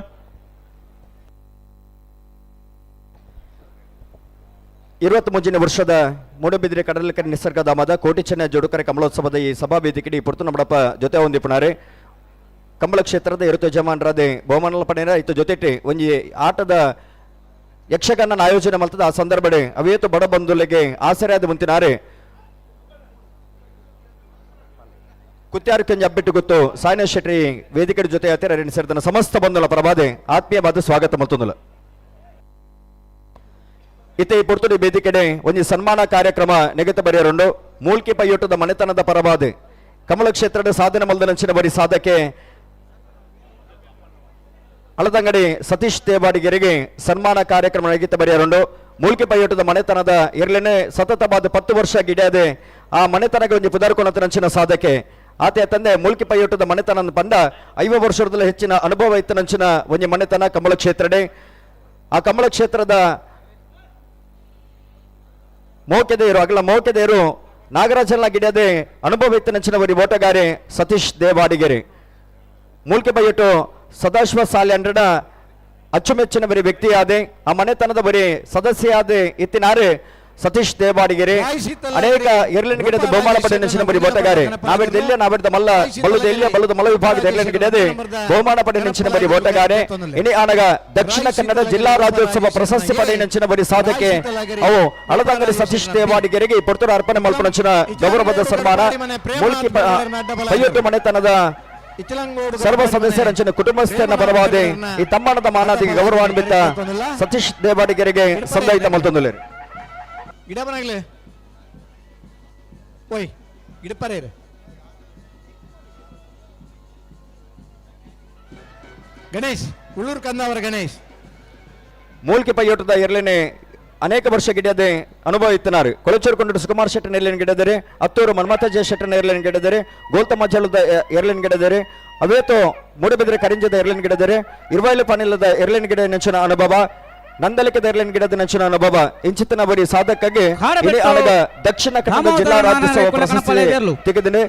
23ನೇ ವರ್ಷದ ಮೂಡುಬಿದಿರೆ ಕಡಲಕೆರೆ ನಿಸರ್ಗಧಾಮದ ಕೋಟಿ ಚೆನ್ನೈ ಜೋಡುಕರೆ ಕಮಲೋತ್ಸವದ ಈ ಸಭಾ ವೇದಿಕೆಡಿ ಪುರ್ತು ನಮ್ಮಡಪ್ಪ ಜೊತೆ ಹೊಂದಿಪುಣಾರೆ ಕಂಬಳ ಕ್ಷೇತ್ರದ ಇರುತ್ತು ಯಜಮಾನರಾದೆ ಬಹುಮಾನಲ ಪಡೆಯ ಇತ್ತು ಜೊತೆಟಿ ಒಂಜಿ ಆಟದ ಯಕ್ಷಗಾನ ಆಯೋಜನೆ ಮಲ್ತದ ಆ ಸಂದರ್ಭಡೆ ಅವೇತು ಬಡ ಬಂಧುಲೆಗೆ ಆಸರೆಯಾದ ಮುಂತಿನಾರೆ ಕುತ್ಯಾರು ಕೆಂಜ ಅಬ್ಬಿಟ್ಟು ಗೊತ್ತು ಸಾಯಿನ ಶೆಟ್ಟಿ ವೇದಿಕೆ ಜೊತೆ ಹತ್ತಿರ ಸೇರಿದ ಸಮಸ್ತ ಬಂಧುಲ ಪ್ರಭಾದೆ ಆತ್ಮೀಯವಾದ ಸ್ವಾಗತ ಮಲ್ತೊಂದುಲ ಇತ್ತೆ ಈ ಪುರ್ತುಡಿ ವೇದಿಕೆಡೆ ಒಂಜಿ ಸನ್ಮಾನ ಕಾರ್ಯಕ್ರಮ ನೆಗೆತ ಬರೆಯರುಂಡು ಮೂಲ್ಕಿ ಪೈಯೊಟ್ಟದ ಮನೆತನದ ಪರವಾದೆ ಕಮಲ ಕ್ಷೇತ್ರದ ಸಾಧನೆ ಮಲ್ದನಂಚಿನ ಬರಿ ಸಾಧಕ್ಕೆ ಹಳದಂಗಡಿ ಸತೀಶ್ ದೇವಾಡಿಗೆರೆಗೆ ಸನ್ಮಾನ ಕಾರ್ಯಕ್ರಮ ನಡೆಯುತ್ತ ಬರೆಯರುಂಡು ಮೂಲ್ಕಿ ಪೈಯೊಟ್ಟದ ಮನೆತನದ ಇರ್ಲೇನೆ ಸತತವಾದ 10 ವರ್ಷ ಗಿಡದೆ ಆ ಮನೆತನಗೆ ಒಂದು ಪುದರ್ಕೊಣತ ನಂಚಿನ ಸಾಧಕೆ ಆತೆಯ ತಂದೆ ಮೂಲ್ಕಿ ಪೈಯೊಟ್ಟದ ಮನೆತನ ಪಂಡ 50 ವರ್ಷದಲ್ಲಿ ಹೆಚ್ಚಿನ ಅನುಭವ ಇತ್ತ ನಂಚಿನ ಒಂದು ಮನೆತನ ಕಂಬಳ ಕ್ಷೇತ್ರಡೆ ಆ ಕಂಬಳ ಕ್ಷೇತ್ರದ ಮೋಕೆದೇರು ಅಗಲ ಮೋಕೆದೇರು ನಾಗರಾಜನ ಗಿಡದೆ ಅನುಭವ ಇತ್ತ ನಂಚಿನ ಬರಿ ಓಟಗಾರೆ ಸತೀಶ್ ದೇವಾಡಿಗೆರೆ ಮೂಲ್ಕಿ ಪೈಯೊಟ್ಟು ಸದಾಶಿವ ಸಾಲ್ಯಂಡ್ರನ ಅಚ್ಚುಮೆಚ್ಚಿನ ಬರೀ ವ್ಯಕ್ತಿಯಾದೆ ಆ ಮನೆತನದ ಬರೀ ಸದಸ್ಯಾದೆ ಇತ್ತಿನಾರೆ ಸತೀಶ್ ದೇವಾಡಿಗೆರೆ ಅನೇಕ ಎರ್ಲಿನ ಗಿಡದ ಬಹುಮಾನ ಪಡೆ ನೆಚ್ಚಿನ ಬರೀ ಓಟಗಾರೆ ನಾವಿಡ್ದ ಮಲ್ಲ ಬಲ್ಲದ ಮಲ್ಲ ವಿಭಾಗದ ಎರ್ಲಿನ ಗಿಡದೆ ಬಹುಮಾನ ಪಡೆ ನೆಚ್ಚಿನ ಬರೀ ಓಟಗಾರೆ ಇನಿ ಆನಗ ದಕ್ಷಿಣ ಕನ್ನಡ ಜಿಲ್ಲಾ ರಾಜ್ಯೋತ್ಸವ ಪ್ರಶಸ್ತಿ ಪಡೆ ನೆಚ್ಚಿನ ಬರೀ ಸಾಧಕೆ ಅವು ಹಳದಂಗಡಿ ಸತೀಶ್ ದೇವಾಡಿಗೆರೆಗೆ ಪುರ್ತೂರು ಅರ್ಪಣೆ ಮಲ್ಪನಂಚಿನ ಗೌರವದ ಸನ್ಮಾನ ಮೂಲ್ಕಿ ಪೈಯೊಟ್ಟು ಮನೆತನದ ಸರ್ವ ಸದಸ್ಯರಂಚಿನ ಕುಟುಂಬಸ್ಥರನ್ನ ಪರವಾದೆ ಈ ತಮ್ಮಣದ ಮಾನಾದಿಗೆ ಗೌರವಾನ್ವಿತ ಸತೀಶ್ ದೇವಾಡಿಗೆರೆಗೆ ಸಂದಾಯಿತ ಮಲ್ತೊಂದುಲೆ ಗಿಡಬನಾಗ್ಲೆ ಓಯ್ ಗಿಡಪರೇರು ಗಣೇಶ್ ಉಳ್ಳೂರು ಕಂದಾವರ ಗಣೇಶ್ ಮೂಲ್ಕಿ ಪೈಯೊಟ್ಟದ ಇರ್ಲೇನೆ ಅನೇಕ ವರ್ಷ ಗಿಡದೆ ಅನುಭವ ಇತ್ತಿನಾರು ಕೊಳಚೂರು ಸುಕುಮಾರ್ ಶೆಟ್ಟನ ಎರ್ಲಿನ ಗಿಡದರೆ ಹತ್ತೂರು ಮನ್ಮಥಜಯ ಶೆಟ್ಟನ ಎರ್ಲಿನ ಗಿಡದರೆ ಗೋಲ್ತಮ್ಮ ಜಲದ ಎರ್ಲಿನ ಗಿಡದರೆ ಅವೇತೋ ಮೂಡಬಿದ್ರೆ ಕರಿಂಜದ ಎರ್ಲಿನ ಗಿಡದರೆ ಇರುವೈಲು ಪನಿಲ್ಲದ ಎರ್ಲಿನ ಗಿಡ ನೆಂಚಿನ ಅನುಭವ ನಂದಲಿಕದ ಎರ್ಲಿನ ಗಿಡದ ನೆಂಚಿನ ಅನುಭವ ಇಂಚಿತನ ಬರೀ ಸಾಧಕಗೆ ದಕ್ಷಿಣ ಕನ್ನಡ ಜಿಲ್ಲಾ ರಾಜ್ಯೋತ್ಸವ ಪ್ರಶಸ್ತಿ ತೆಗೆದಿದೆ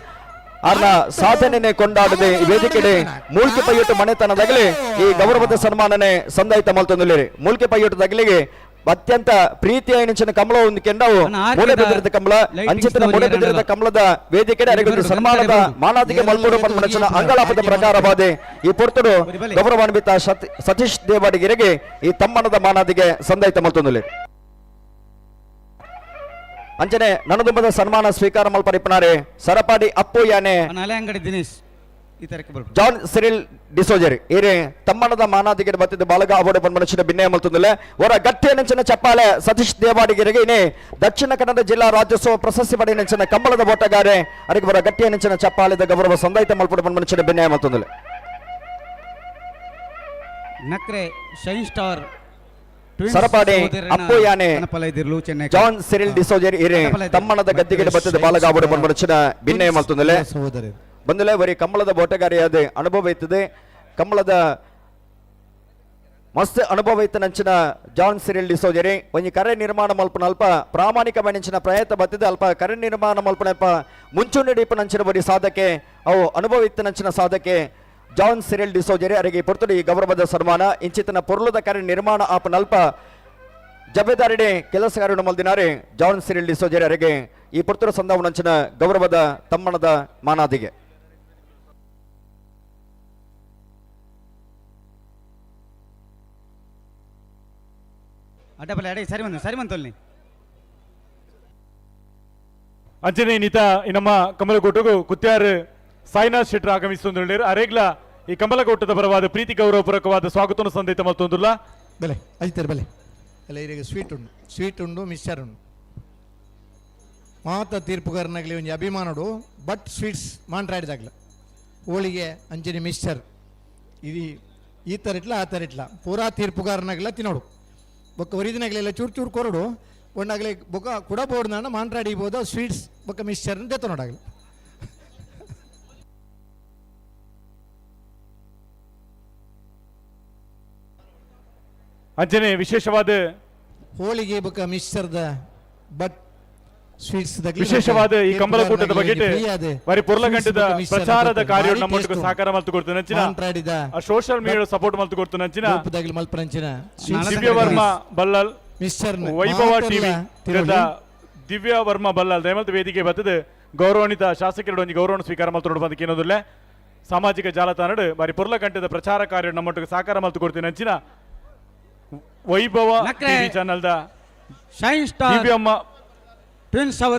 ಆರ್ನ ಸಾಧನೆ ಕೊಂಡಾಡದೆ ವೇದಿಕೆಡೆ ಮೂಲ್ಕಿ ಪೈಯೊಟ್ಟು ಮನೆತನದಾಗಲೇ ಈ ಗೌರವದ ಸನ್ಮಾನನೆ ಸಂದಾಯಿತ ಮಲ್ತೊಂದುಲೇರಿ ಮೂಲ್ಕಿ ಪೈಯೊಟ್ಟದಾಗಲಿಗೆ ಅತ್ಯಂತ ಪ್ರೀತಿಯ ನೆಂಚಿನ ಕಮಲ ಒಂದು ಕೆಂಡವು ಮೂಡಬಿದ್ರದ ಕಮಲ ಅಂಚಿತನ ಮೂಡಬಿದ್ರದ ಕಮಲದ ವೇದಿಕೆಡೆ ಅರೆಗೊಂದು ಸನ್ಮಾನದ ಮಾನಾದಿಗೆ ಮಲ್ಪೂರು ಪನ್ಮನಚನ ಅಂಗಳಾಪದ ಪ್ರಕಾರವಾದೆ ಈ ಪೊರ್ತುಡು ಗೌರವಾನ್ವಿತ ಸತೀಶ್ ದೇವಾಡಿಗೆರೆಗೆ ಈ ತಮ್ಮನದ ಮಾನಾದಿಗೆ ಸಂದಾಯಿತ ಮಲ್ತೊಂದುಲೆ ಅಂಚನೆ ನನದುಂಬದ ಸನ್ಮಾನ ಸ್ವೀಕಾರ ಮಲ್ಪರಿಪನಾರೆ ಸರಪಾಡಿ ಅಪ್ಪು ಯಾನೆ ಅಂಗಡಿ ದಿನೇಶ್ ಜಾನ್ ಸಿರಿಲ್ ಡಿಸೋಜರಿ ಏರೆ ತಮ್ಮನದ ಮಾನಾದಿಗೆ ಬತ್ತಿದ ಬಾಲಗ ಅವಾರ್ಡ್ ಪನ್ಮನಚಿನ ಭಿನ್ನಯ ಮಲ್ತೊಂದುಲೆ ಹೊರ ಗಟ್ಟಿಯ ನೆಂಚಿನ ಚಪ್ಪಾಳೆ ಸತೀಶ್ ದೇವಾಡಿಗೆರೆಗೆ ಇನ್ನೇ ದಕ್ಷಿಣ ಕನ್ನಡ ಜಿಲ್ಲಾ ರಾಜ್ಯೋತ್ಸವ ಪ್ರಶಸ್ತಿ ಪಡೆ ನೆಂಚಿನ ಕಂಬಳದ ಓಟಗಾರೆ ಅದಕ್ಕೆ ಹೊರ ಗಟ್ಟಿಯ ನೆಂಚಿನ ಚಪ್ಪಾಳೆದ ಗೌರವ ಸಂದಾಯಿತ ಮಲ್ಪಡ ಪನ್ಮನಚಿನ ಭಿನ್ನಯ ಮಲ್ತೊಂದುಲೆ ನಕ್ರೆ ಶೈನ್ ಸ್ಟಾರ್ ಸರಪಾಡಿ ಅಪ್ಪು ಯಾನೆ ಜಾನ್ ಸಿರಿಲ್ ಡಿಸೋಜರಿ ಏರೆ ತಮ್ಮನದ ಗದ್ದಿಗೆ ಬತ್ತಿದ ಬಾಲಗ ಅವಾರ್ಡ್ ಪನ್ಮನಚಿನ ಭಿನ್ನಯ ಮಲ್ತೊಂದುಲೆ ಬಂದಲೇ ಬರೀ ಕಂಬಳದ ಬೋಟಗಾರಿಯಾದ ಅನುಭವ ಇತ್ತದೆ ಕಂಬಳದ ಮಸ್ತ್ ಅನುಭವ ಇತ್ತ ನಂಚಿನ ಜಾನ್ ಸಿರಿಲ್ ಡಿಸೋಜರಿ ಒಂಜಿ ಕರೆ ನಿರ್ಮಾಣ ಮಲ್ಪನ ಅಲ್ಪ ಪ್ರಾಮಾಣಿಕ ನಂಚಿನ ಪ್ರಯತ್ನ ಬತ್ತಿದೆ ಅಲ್ಪ ಕರೆ ನಿರ್ಮಾಣ ಮಲ್ಪನ ಅಲ್ಪ ಮುಂಚೂಣಿ ನಂಚಿನ ಬರೀ ಸಾಧಕೆ ಅವು ಅನುಭವ ಇತ್ತ ನಂಚಿನ ಸಾಧಕೆ ಜಾನ್ ಸಿರಿಲ್ ಡಿಸೋಜರಿ ಅವರಿಗೆ ಪೊರ್ತುಡು ಈ ಗೌರವದ ಸನ್ಮಾನ ಇಂಚಿತನ ಪೊರ್ಲದ ಕರೆ ನಿರ್ಮಾಣ ಆಪನಲ್ಪ ಜವಾಬ್ದಾರಿಡೆ ಕೆಲಸಗಾರರು ಮಲ್ದಿನಾರೆ ಜಾನ್ ಸಿರಿಲ್ ಡಿಸೋಜರಿ ಅವರಿಗೆ ಈ ಪೊರ್ತುರ ಸಂದಾವ ನಂಚಿನ ಗೌರವದ ತಮ್ಮಣದ ಮಾನಾದಿಗೆ ಸರಿ ಮಂತೊಲ್ಲಿ ಅಂಚನೆ ನೀತ ನಮ್ಮ ಕಮಲಕೋಟಗೂ ಕುತ್ಯಾರು ಸಾಯಿನಾಥ್ ಶೆಟ್ಟರ್ ಆಗಮಿಸುತ್ತಿದ್ದಾರೆ ಅರೇಗ್ಲ ಈ ಕಮಲಕೋಟದ ಪರವಾದ ಪ್ರೀತಿ ಗೌರವಪೂರ್ವಕವಾದ ಸ್ವಾಗತವನ್ನು ಸಂದೇತ ಮಲ್ತೊಂದುಲ್ಲ ಬೆಲೆ ಅಜಿತಾರೆ ಬೆಲೆ ಎಲ್ಲ ಇರಿಗೆ ಸ್ವೀಟ್ ಉಂಡು ಮಿಕ್ಸ್ಚರ್ ಉಂಡು ಮಾತ ತೀರ್ಪುಗಾರನಾಗಲಿ ಒಂದು ಅಭಿಮಾನಡು ಬಟ್ ಸ್ವೀಟ್ಸ್ ಮಾಂಟ್ರಾಡಿದಾಗಲ ಹೋಳಿಗೆ ಅಂಚನೆ ಮಿಕ್ಸ್ಚರ್ ಇದು ಈ ಥರ ಇಟ್ಲ ಆ ಥರ ಇಟ್ಲ ಪೂರಾ ತೀರ್ಪುಗಾರನಾಗಲ ತಿನ್ನೋಡು ಬೊಕ್ಕ ಒರಿಜಿನಾಗಲೆಲ್ಲ ಚೂರು ಚೂರು ಕೊರಡು ಒಂದಾಗಲೇ ಬೊಕ್ಕ ಕುಡಬೋಡು ನಾನು ಮಾಂಟ್ರಾಡಿಬೋದು ಸ್ವೀಟ್ಸ್ ಬೊಕ್ಕ ಮಿಕ್ಸ್ಚರ್ ಅಂತ ನೋಡಾಗಲಿ ಅಂಚನೆ ವಿಶೇಷವಾದ ಹೋಳಿಗೆ ಬೊಕ್ಕ ಮಿಕ್ಸ್ಚರ್ದ ಬಟ್ ಸ್ವೀಟ್ಸ್ ವಿಶೇಷವಾದ ಈ ಕಂಬಳಕೂಟದ ಬಗ್ಗೆ ಬರೀ ಪುರ್ಲಗಂಟದ ಪ್ರಚಾರದ ಕಾರ್ಯ ನಮ್ಮೊಟ್ಟಿಗೆ ಸಹಕಾರ ಮಲ್ತು ಕೊಡ್ತು ನಂಚಿನ ಸೋಷಿಯಲ್ ಮೀಡಿಯಾ ಸಪೋರ್ಟ್ ಮಲ್ತು ಕೊಡ್ತು ನಂಚಿನ ದಿವ್ಯ ವರ್ಮ ಬಲ್ಲಲ್ ವೈಭವ ಟಿವಿ ದಿವ್ಯ ವರ್ಮ ಬಲ್ಲಲ್ ದಯಮಲ್ತ ವೇದಿಕೆ ಬರ್ತದೆ ಗೌರವಾನ್ವಿತ ಶಾಸಕರು ಒಂದು ಗೌರವ ಸ್ವೀಕಾರ ಮಲ್ತು ಬಂದಕ್ಕೆ ಏನೋದಿಲ್ಲ ಸಾಮಾಜಿಕ ಜಾಲತಾಣ ಬಾರಿ ಪುರ್ಲಗಂಟದ ಪ್ರಚಾರ ಕಾರ್ಯ ನಮ್ಮೊಟ್ಟಿಗೆ ಸಹಕಾರ ಮಲ್ತು ಕೊಡ್ತೀನಿ ನಂಚಿನ ವೈಭವ ಟಿವಿ ಚಾನಲ್ದ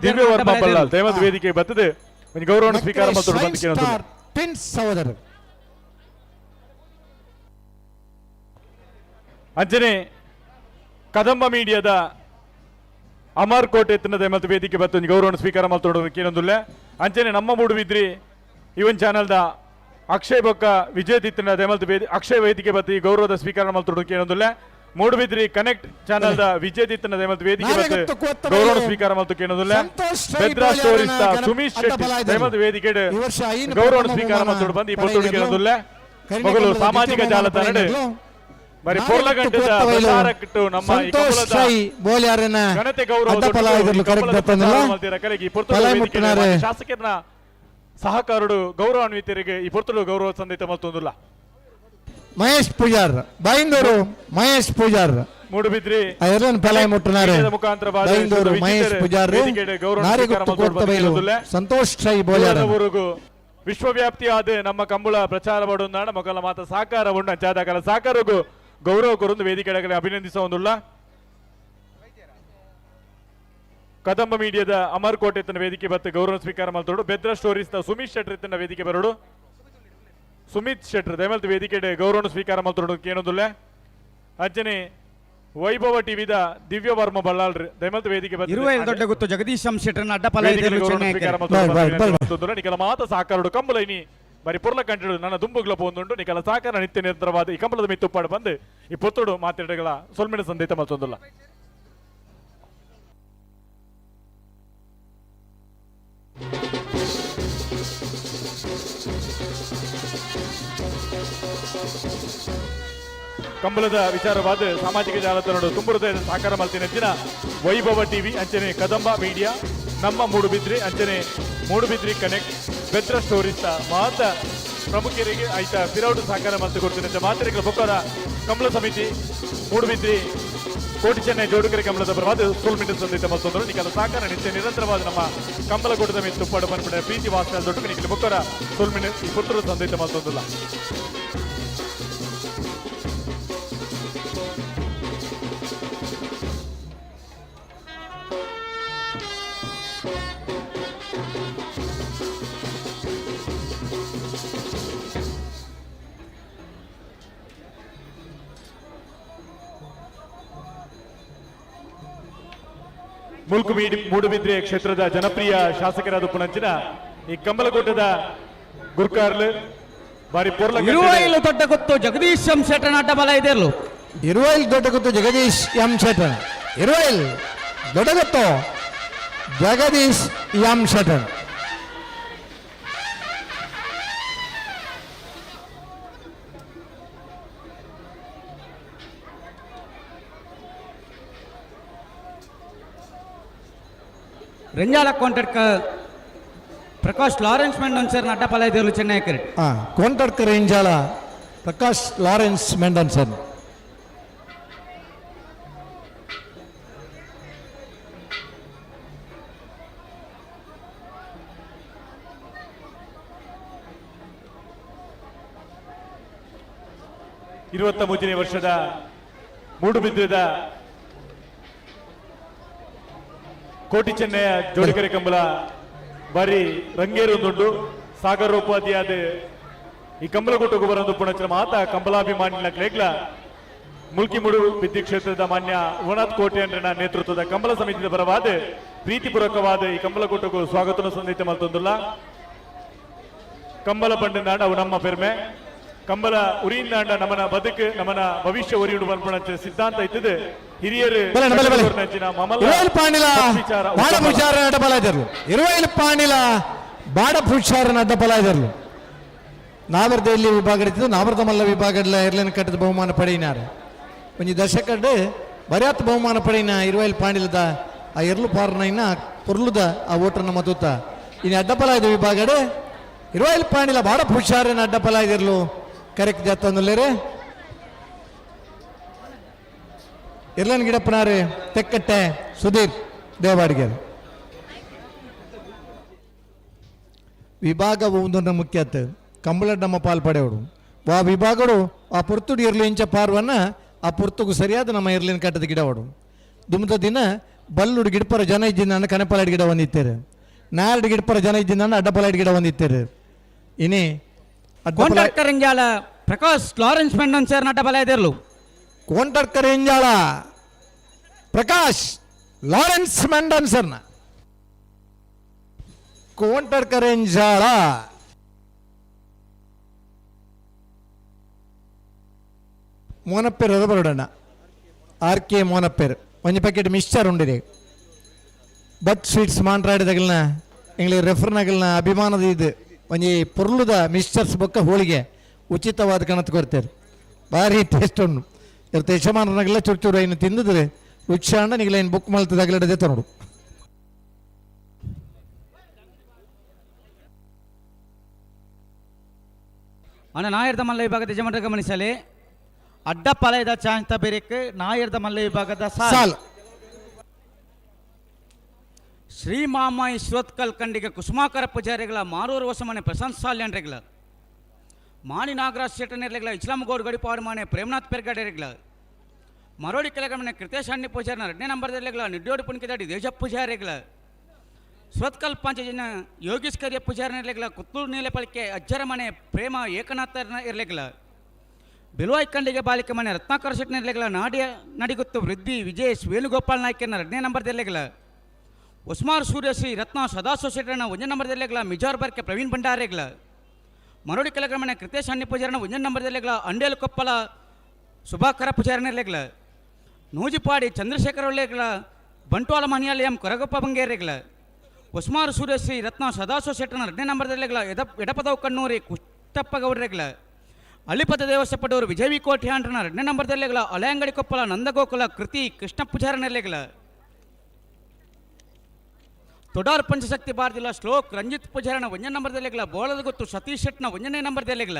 ದಿವ್ಯ ವರ್ಮ ಬಲ್ಲಾಲ್ ದಯಮಲ್ತ ವೇದಿಕೆ ಬರ್ತದೆ ಒಂದು ಗೌರವ ಸ್ವೀಕಾರ ಮಲ್ತು ಬಂದಕ್ಕೆ ಏನೋದಿಲ್ಲ ಸಹೋದರರು ಅಂಚನೆ ಕದಂಬ ಮೀಡಿಯಾದ ಅಮರ್ ಕೋಟೆ ಎತ್ತಿನದ ಮತ್ತು ವೇದಿಕೆ ಬತ್ತು ಗೌರವ ಸ್ವೀಕಾರ ಮಲ್ತೊಡೋದಕ್ಕೆ ಏನೊಂದಿಲ್ಲ ಅಂಚನೆ ನಮ್ಮ ಮೂಡುಬಿದ್ರಿ ಇವನ್ ಚಾನಲ್ದ ಅಕ್ಷಯ್ ಬೊಕ್ಕ ವಿಜಯದಿತ್ತಿನ ದೆಮಲ್ತ ಅಕ್ಷಯ್ ವೇದಿಕೆ ಬತ್ತಿ ಗೌರವದ ಸ್ವೀಕಾರ ಮಲ್ತೊಡು ಕೇಳೊಂದುಲ್ಲ ಮೂಡುಬಿದ್ರಿ ಕನೆಕ್ಟ್ ಚಾನಲ್ ದ ವಿಜಯದಿತ್ತಿನ ದೆಮಲ್ತ ವೇದಿಕೆ ಬತ್ತಿ ಗೌರವ ಸ್ವೀಕಾರ ಮಲ್ತು ಕೇಳೊಂದುಲ್ಲ ಬೆದ್ರಾ ಸ್ಟೋರೀಸ್ ದ ಸುಮೀಶ್ ಶೆಟ್ಟಿ ದೆಮಲ್ತ ವೇದಿಕೆ ಗೌರವ ಸ್ವೀಕಾರ ಮಲ್ತೊಡು ಬಂದು ಈ ಪೊತ್ತೊಡು ಕೇಳೊಂದುಲ್ಲ ಮಗಳು ಸಾಮಾಜಿಕ ಜಾಲತಾಣ ಬರೀ ಪೊರ್ಲಗಂಟದ ಪ್ರಚಾರಕ್ಕಿಟ್ಟು ನಮ್ಮ ಈ ಕಮಲದ ಘನತೆ ಗೌರವ ಶಾಸಕರನ್ನ ಸಹಕಾರಡು ಗೌರವಾನ್ವಿತರಿಗೆ ಈ ಪೊರ್ತುಡು ಗೌರವ ಸಂದೇಶ ಮಲ್ತೊಂದುಲ್ಲ ಮಹೇಶ್ ಪೂಜಾರ್ ಬೈಂದೂರು ಮಹೇಶ್ ಪೂಜಾರ್ ಮೂಡುಬಿದ್ರಿ ಪಲಾಯ ಮುಟ್ಟನಾರೆ ಬೈಂದೂರು ಮಹೇಶ್ ಪೂಜಾರ್ ಸಂತೋಷ್ ಶೈ ಬೋಲ್ಯಾರವರೆಗೂ ವಿಶ್ವವ್ಯಾಪ್ತಿಯಾದ ನಮ್ಮ ಕಂಬಳ ಪ್ರಚಾರ ಪಡುವ ಮೊಗಲ ಮಾತ ಸಾಕಾರ ಉಂಡ ಜಾದಕಲ ಸಾಕಾರಗೂ ಗೌರವ ಕೊರೊಂದು ವೇದಿಕೆಗಳಿಗೆ ಅಭಿನಂದಿಸುವುದಿಲ್ಲ ಕದಂಬ ಮೀಡಿಯಾದ ಅಮರ್ ಕೋಟೆ ತನ್ನ ವೇದಿಕೆ ಬತ್ತು ಗೌರವ ಸ್ವೀಕಾರ ಮಾಡ್ತೋಡು ಬೆದ್ರಾ ಸ್ಟೋರೀಸ್ ದ ಸುಮಿತ್ ಶೆಟ್ರ್ ತನ್ನ ವೇದಿಕೆ ಬರೋಡು ಸುಮಿತ್ ಶೆಟ್ರ್ ದಯಮಲ್ತ ವೇದಿಕೆ ಗೌರವ ಸ್ವೀಕಾರ ಮಾಡ್ತೋಡು ಕೇಳೋದಿಲ್ಲ ಅಜ್ಜನೆ ವೈಭವ ಟಿವಿದ ದಿವ್ಯ ವರ್ಮ ಬಳ್ಳಾಳ್ರಿ ದಯಮಲ್ತ ವೇದಿಕೆ ದೊಡ್ಡ ಗೊತ್ತು ಜಗದೀಶ್ ಶೆಟ್ಟರ್ನ ಅಡ್ಡಪಲ ನಿಕಲ ಮಾತ ಸಾಕಾರಡು ಕಂಬಲೈನಿ ಬರೀ ಪುರ್ಲ ಕಂಡು ನನ್ನ ದುಂಬುಗಳ ಪೋಂದುಂಟು ನಿಕಲ ಸಾಕಾರ ನಿತ್ಯ ನಿರಂತರವಾದ ಈ ಕಂಬಳದ ಮಿತ್ತುಪ್ಪಾಡು ಬಂದು ಈ ಪೊತ್ತುಡು ಮಾತಾಡಗಳ ಸೊಲ್ಮೆಣ ಸಂದೇಶ ಮತ್ತೊಂದಿಲ್ಲ ಕಂಬಳದ ವಿಚಾರವಾದ ಸಾಮಾಜಿಕ ಜಾಲತಾಣ ತುಂಬ ಹೃದಯದ ಸಾಕಾರ ಮಲ್ತಿನ ಹೆಚ್ಚಿನ ವೈಭವ ಟಿವಿ ಅಂಚನೆ ಕದಂಬ ಮೀಡಿಯಾ ನಮ್ಮ ಮೂಡುಬಿದ್ರಿ ಅಂಚನೆ ಮೂಡುಬಿದ್ರಿ ಕನೆಕ್ಟ್ ಬೆದ್ರ ಸ್ಟೋರೀಸ್ ಮಾತ ಪ್ರಮುಖರಿಗೆ ಆಯ್ತಾ ಪಿರೌಡು ಸಾಕಾರ ಮಲ್ತು ಕೊಡ್ತೀನಿ ಮಾತರಿಗಳ ಬೊಕ್ಕರ ಕಂಬಳ ಸಮಿತಿ ಮೂಡುಬಿದ್ರಿ ಕೋಟಿ ಚೆನ್ನೈ ಜೋಡುಕರೆ ಕಂಬಳದ ಪರವಾದ ಸೋಲ್ಮಿಂಡ ಸಂದೇಶ ಮತ್ತೊಂದರು ನಿಕಲ ಸಾಕಾರ ನಿತ್ಯ ನಿರಂತರವಾದ ನಮ್ಮ ಕಂಬಳ ಕೂಟದ ಮೇಲೆ ತುಪ್ಪಾಡು ಬಂದ್ಬಿಟ್ಟ ಪ್ರೀತಿ ವಾಸ್ತವ ದೊಡ್ಡ ನಿಖಿಲ ಬೊಕ್ಕರ ಸೋಲ್ಮಿಂಡ ಈ ಪುತ್ರರ ಸಂದೇಶ ಮತ್ತೊಂದಿಲ್ಲ ಮುಲ್ಕು ಮೂಡುಬಿದ್ರೆ ಕ್ಷೇತ್ರದ ಜನಪ್ರಿಯ ಶಾಸಕರಾದ ಪುಣಂಚಿನ ಈ ಕಂಬಲಕೋಟದ ಗುರ್ಕಾರ್ಲು ಬಾರಿ ಪೊರ್ಲ ದೊಡ್ಡ ಗೊತ್ತು ಜಗದೀಶ್ ಎಂ ಶೆಟ್ಟರ್ ಅಡ್ಡಬಲ ಇದೆ ಇರುವೈಲ್ ದೊಡ್ಡ ಗೊತ್ತು ಜಗದೀಶ್ ಎಂ ಶೆಟ್ಟರ್ ಇರುವೈಲ್ ದೊಡ್ಡ ಗೊತ್ತು Jagadish M Shettar Renjala contract Prakash Lawrence Mendon sir ಅಡ್ಡಪಲ ಇದೆ Chennai cricket contract Renjala Prakash Lawrence Mendon sir ಮೂರನೇ ವರ್ಷದ ಮೂಡುಬಿದ್ರದ ಕೋಟಿ ಚೆನ್ನಯ ಜೋಡಿಕೆರೆ ಕಂಬಳ ಬಾರಿ ರಂಗೇರುಂದುಂಡು ಸಾಗರೋಪಾಧ್ಯಾಯದ ಈ ಕಂಬಳಗುಟ್ಟುಗು ಬರೋದು ಪುಣಚನ ಮಾತ ಕಂಬಲಾಭಿಮಾನಿನ ಕ್ಲೇಗ್ಲ ಮುಲ್ಕಿ ಮೂಡುಬಿದ್ರಿ ಕ್ಷೇತ್ರದ ಮಾನ್ಯ ಉಮನಾಥ್ ಕೋಟೆಯಂಡ್ರನ ನೇತೃತ್ವದ ಕಂಬಳ ಸಮಿತಿಯ ಪರವಾದ ಪ್ರೀತಿಪೂರ್ವಕವಾದ ಈ ಕಂಬಳಗುಟ್ಟುಗು ಸ್ವಾಗತ ಸಂದೇಶ ಮಲ್ತೊಂದಿಲ್ಲ ಕಂಬಳ ಪಂಡಿನಾಂಡ ಅವು ನಮ್ಮ ಪೆರ್ಮೆ ಕಂಬಳ ಉರಿಯಿಂದಾಂಡ ನಮ್ಮನ ಬದುಕು ನಮ್ಮನ ಭವಿಷ್ಯ ಉರಿಯುಡು ಬಂದ್ಪಣ ಸಿದ್ಧಾಂತ ಇತ್ತದೆ ಹಿರಿಯರು ಅಡ್ಡಪಲಾಯದರು ನಾವರ್ದಲ್ಲಿ ವಿಭಾಗ ನಾವರ್ದ ಮಲ್ಲ ವಿಭಾಗ ಇರ್ಲಿನ ಕಟ್ಟದ ಬಹುಮಾನ ಪಡೆಯಿನಾರ ಒಂದು ದಶಕಡ್ ಬರ್ಯಾತ್ ಬಹುಮಾನ ಪಡೆಯಿನ ಇರುವೈಲ್ ಪಾಂಡಿಲದ ಆ ಎರ್ಲು ಪಾರ್ನ ಪೊರ್ಲುದ ಆ ಓಟರ್ನ ಮತುತ್ತ ಇನ್ನು ಅಡ್ಡಪಲಾಯದ ವಿಭಾಗಡ್ ಇರುವೈಲ್ ಪಾಂಡಿಲ ಬಾಡ ಹುಷಾರನ ಅಡ್ಡಪಲಾಯದಿರ್ಲು ಕರೆಕ್ಟ್ ಜಾತಂದುಲ್ಲೇರೆ ಇರ್ಲನ್ ಗಿಡಪ್ಪನಾರೆ ತೆಕ್ಕಟ್ಟೆ ಸುಧೀರ್ ದೇವಾಡಿಗೆರು ವಿಭಾಗ ಒಂದೊಂದು ಮುಖ್ಯತ್ ಕಂಬಳ ನಮ್ಮ ಪಾಲ್ಪಡೆವಡು ಆ ವಿಭಾಗಡು ಆ ಪುರ್ತುಡು ಇರ್ಲಿ ಇಂಚ ಪಾರ್ವನ್ನ ಆ ಪುರ್ತುಗೂ ಸರಿಯಾದ ನಮ್ಮ ಇರ್ಲಿನ ಕಟ್ಟದ ಗಿಡವಾಡು ದುಮ್ದ ದಿನ ಬಲ್ಲುಡು ಗಿಡಪರ ಜನ ಇದ್ದಿಂದ ಕನೆಪಲಾಯ್ಡ್ ಗಿಡ ಒಂದಿತ್ತೇರು ನಾಲ್ಡು ಗಿಡಪರ ಜನ ಇದ್ದಿಂದ ಅಡ್ಡಪಲಾಯ್ಡ್ ಗಿಡ ಒಂದಿತ್ತೇರು ಇನ್ನೇ ಕೊಂಡಕ್ಕರಂಜಾಲ ಪ್ರಕಾಶ್ ಲಾರೆನ್ಸ್ ಮೆಂಡನ್ ಸರ್ ಅಡ್ಡಬಲ ಇದಿರ್ಲು ಕೊಂಡಕ್ಕರಂಜಾಳ ಪ್ರಕಾಶ್ ಲಾರೆನ್ಸ್ ಮೆಂಡನ್ ಸರ್ನ ಕೊಂಡಕ್ಕರಂಜಾಳ ಮೋನಪ್ಪೇರು ಅದು ಬರೋಡಣ್ಣ RK ಮೋನಪ್ಪೇರು ಒಂದು ಪ್ಯಾಕೆಟ್ ಮಿಕ್ಸ್ಚರ್ ಉಂಡಿರಿ ಬತ್ ಸ್ವೀಟ್ಸ್ ಮಾಂಟ್ರಾಡಿದಾಗಲ್ನ ಎಂಗ್ಳಿಗೆ ರೆಫರ್ನಾಗಲ್ನ ಅಭಿಮಾನದ ಇದು ಒಂಜಿ ಪೊರ್ಲುದ ಮಿಕ್ಸ್ಚರ್ಸ್ ಬೊಕ್ಕ ಹೋಳಿಗೆ ಉಚಿತವಾದ ಕಣತ್ ಕೊಡ್ತೇವೆ ಭಾರಿ ಟೇಸ್ಟ್ ಉಂಡು ಇವತ್ತು ಯಜಮಾನನಾಗೆಲ್ಲ ಚೂರು ಚೂರು ಏನು ತಿಂದಿದ್ರೆ ರುಚಿಯಾಣ ನಿಗಲ ಏನು ಬುಕ್ ಮಲ್ತದಾಗಲಿಡದೆ ತರೋಡು ಅಣ್ಣ ನಾಯರ್ದ ಮಲ್ಲ ವಿಭಾಗದ ಯಜಮಾನರು ಗಮನಿಸಲಿ ಅಡ್ಡಪಾಲಯದ ಚಾಂತ ಬೇರೆಕ್ ನಾಯರ್ದ ಮಲ್ಲ ವಿಭಾಗದ ಸಾಲ್ ಶ್ರೀ ಮಾಮಾಯಿ ಶ್ರೋತ್ಕಲ್ ಕಂಡಿಗೆ ಕುಸುಮಾಕರ ಪೂಜಾರಿಗಳ ಮಾರೂರು ಹೊಸಮನೆ ಪ್ರಶಾಂತ್ ಸಾಲ್ಯನ್ರೆಗಳ ಮಾಣಿ ನಾಗರಾಜ್ ಶೆಟ್ಟನಿರ್ಲೆಗಳ ಇಸ್ಲಾಂ ಗೌಡ್ ಗಡಿಪಾಡು ಮಾನೆ ಪ್ರೇಮನಾಥ್ ಪೆರ್ಗಡೆರೆಗಳ ಮರೋಡಿ ಕೆಳಗಮನೆ ಕೃತೇಶ್ ಅಣ್ಣಿ ಪೂಜಾರಿನ 2ನೇ ನಂಬರ್ದೆಲೆಗಳ ನಿಡ್ಯೋಡಿ ಪುಣಿಕೆದಾಡಿ ದೇಶ ಪೂಜಾರಿಗಳ ಶ್ರೋತ್ಕಲ್ ಪಂಚಜನ ಯೋಗೀಶ್ ಕರಿಯ ಪೂಜಾರಿನಿರ್ಲೆಗಳ ಕುತ್ತೂರು ನೀಲೆಪಳಿಕೆ ಅಜ್ಜರ ಮನೆ ಪ್ರೇಮ ಏಕನಾಥನ ಇರ್ಲೆಗಳ ಬೆಲುವಾಯ್ ಕಂಡಿಗೆ ಬಾಲಿಕೆ ಮನೆ ರತ್ನಾಕರ ಶೆಟ್ಟನಿರ್ಲೆಗಳ ನಾಡಿಯ ನಡಿಗುತ್ತು ವೃದ್ಧಿ ವಿಜೇಶ್ ವೇಣುಗೋಪಾಲ್ ನಾಯ್ಕನ 2ನೇ ನಂಬರ್ದೆಲೆಗಳ ಉಸ್ಮಾರ್ ಸೂರ್ಯಶ್ರೀ ರತ್ನ ಸದಾಶಿವ ಶೆಟ್ಟರನ 1ನೇ ನಂಬರ್ದೆಲೆಗಳ ಮಿಜಾರ್ ಬರ್ಕೆ ಪ್ರವೀಣ್ ಭಂಡಾರೆಗಳ ಮರೋಡಿ ಕೆಳಗಮನೆ ಕೃತೇಶ್ ಅಣ್ಣಿ ಪೂಜಾರಿನ 1ನೇ ನಂಬರ್ದೆಲೆಗಳ ಅಂಡೇಲು ಕೊಪ್ಪಲ ಸುಭಾಕರ ಪೂಜಾರಿನಿರ್ಲೆಗಳ ನೂಜಿಪಾಡಿ ಚಂದ್ರಶೇಖರ ಒಳ್ಳೆಗಳ ಬಂಟ್ವಾಳ ಮನಿಯಾಲಯಂ ಕೊರಗಪ್ಪ ಬಂಗೇರೆಗಳ ಉಸ್ಮಾರ್ ಸೂರ್ಯಶ್ರೀ ರತ್ನ ಸದಾಶಿವ ಶೆಟ್ಟರನ 2ನೇ ನಂಬರ್ದೆಲೆಗಳ ಎಡಪದವು ಕಣ್ಣೂರಿ ಕುಷ್ಟಪ್ಪ ಗೌಡ್ರೆಗಳ ಅಳಿಪದ ದೇವಸ್ಥಪಡೂರು ವಿಜಯವಿ ಕೋಟ್ಯಾಂಡ್ರನ 2ನೇ ನಂಬರ್ದೆಲೆಗಳ ಅಲೆಯಂಗಡಿ ಕೊಪ್ಪಲ ನಂದಗೋಕುಲ ಕೃತಿ ಕೃಷ್ಣ ಪೂಜಾರನೆಲೆಗಳ ತೊಡಾರ್ ಪಂಚಶಕ್ತಿ ಭಾರತಿಲ ಶ್ಲೋಕ್ ರಂಜಿತ್ ಪೂಜಾರನ 1ನೇ ನಂಬರ್ದೆಲೆಗಳ ಬೋಳದ ಗೊತ್ತು ಸತೀಶ್ ಶೆಟ್ನ 1ನೇ ನಂಬರ್ದೆಲೆಗಳ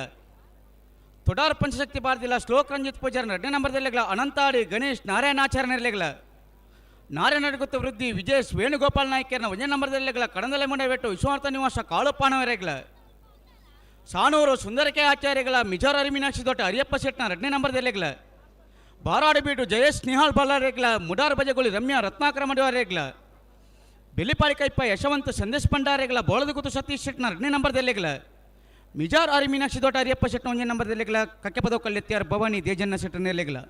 ತೊಡಾರ್ ಪಂಚಶಕ್ತಿ ಭಾರತಿಲ ಶ್ಲೋಕ್ ರಂಜಿತ್ ಪೂಜಾರನ 2ನೇ ನಂಬರ್ದೆಲೆಗಳ ಅನಂತಾಡಿ ಗಣೇಶ್ ನಾರಾಯಣಾಚಾರ್ಯನೆಲೆಗಳ ನಾರಾಯಣ ಗೊತ್ತು ವೃದ್ಧಿ ವಿಜೇಶ್ ವೇಣುಗೋಪಾಲ್ ನಾಯ್ಕರ್ನ 1ನೇ ನಂಬರ್ದೆಲೆಗಳ ಕಡಂದಲೆ ಮುಂಡೆವೆಟ್ಟು ವಿಶ್ವಾರ್ಥ ನಿವಾಸ ಕಾಳುಪಾನವರೆಗಳ ಸಾನೂರು ಸುಂದರಕೆ ಆಚಾರ್ಯಗಳ ಮಿಜಾರ್ ಅರಿಮೀನಾಕ್ಷಿ ದೊಡ್ಡ ಅರಿಯಪ್ಪ ಶೆಟ್ನ 2ನೇ ನಂಬರ್ದೆಲೆಗಳ ಬಾರಾಡು ಬೀಟು ಜಯೇಶ್ ನಿಹಾಳ್ ಬಲ್ಲಾರೆಗಳ ಮುಡಾರ್ ಬಜೆಗುಳಿ ರಮ್ಯಾ ರತ್ನಾಕರ ಮಡಿವಾರೆಗಳ ಬೆಲಿಪಾಡಿ ಕೈಪ್ಪ ಯಶವಂತ ಸಂದೇಶ್ ಭಂಡಾರೆಗಳ ಬೋಳದಗುತ್ತು ಸತೀಶ್ ಶೆಟ್ನ 2ನೇ ನಂಬರ್ದೆಲೆಗಳ ಮಿಜಾರ್ ಆರಿ ಮೀನಾಕ್ಷಿ ದೊಡ್ಡ ಅರಿಯಪ್ಪ ಶೆಟ್ನ 1ನೇ ನಂಬರ್ದೆಲೆಗಳ ಕಕ್ಕೆಪದವು ಕಲ್ಲೆತ್ತಿಯಾರ್ ಭವಾನಿ ದೇಜನ್ನ ಶೆಟ್ಟನೆಲೆಗಳ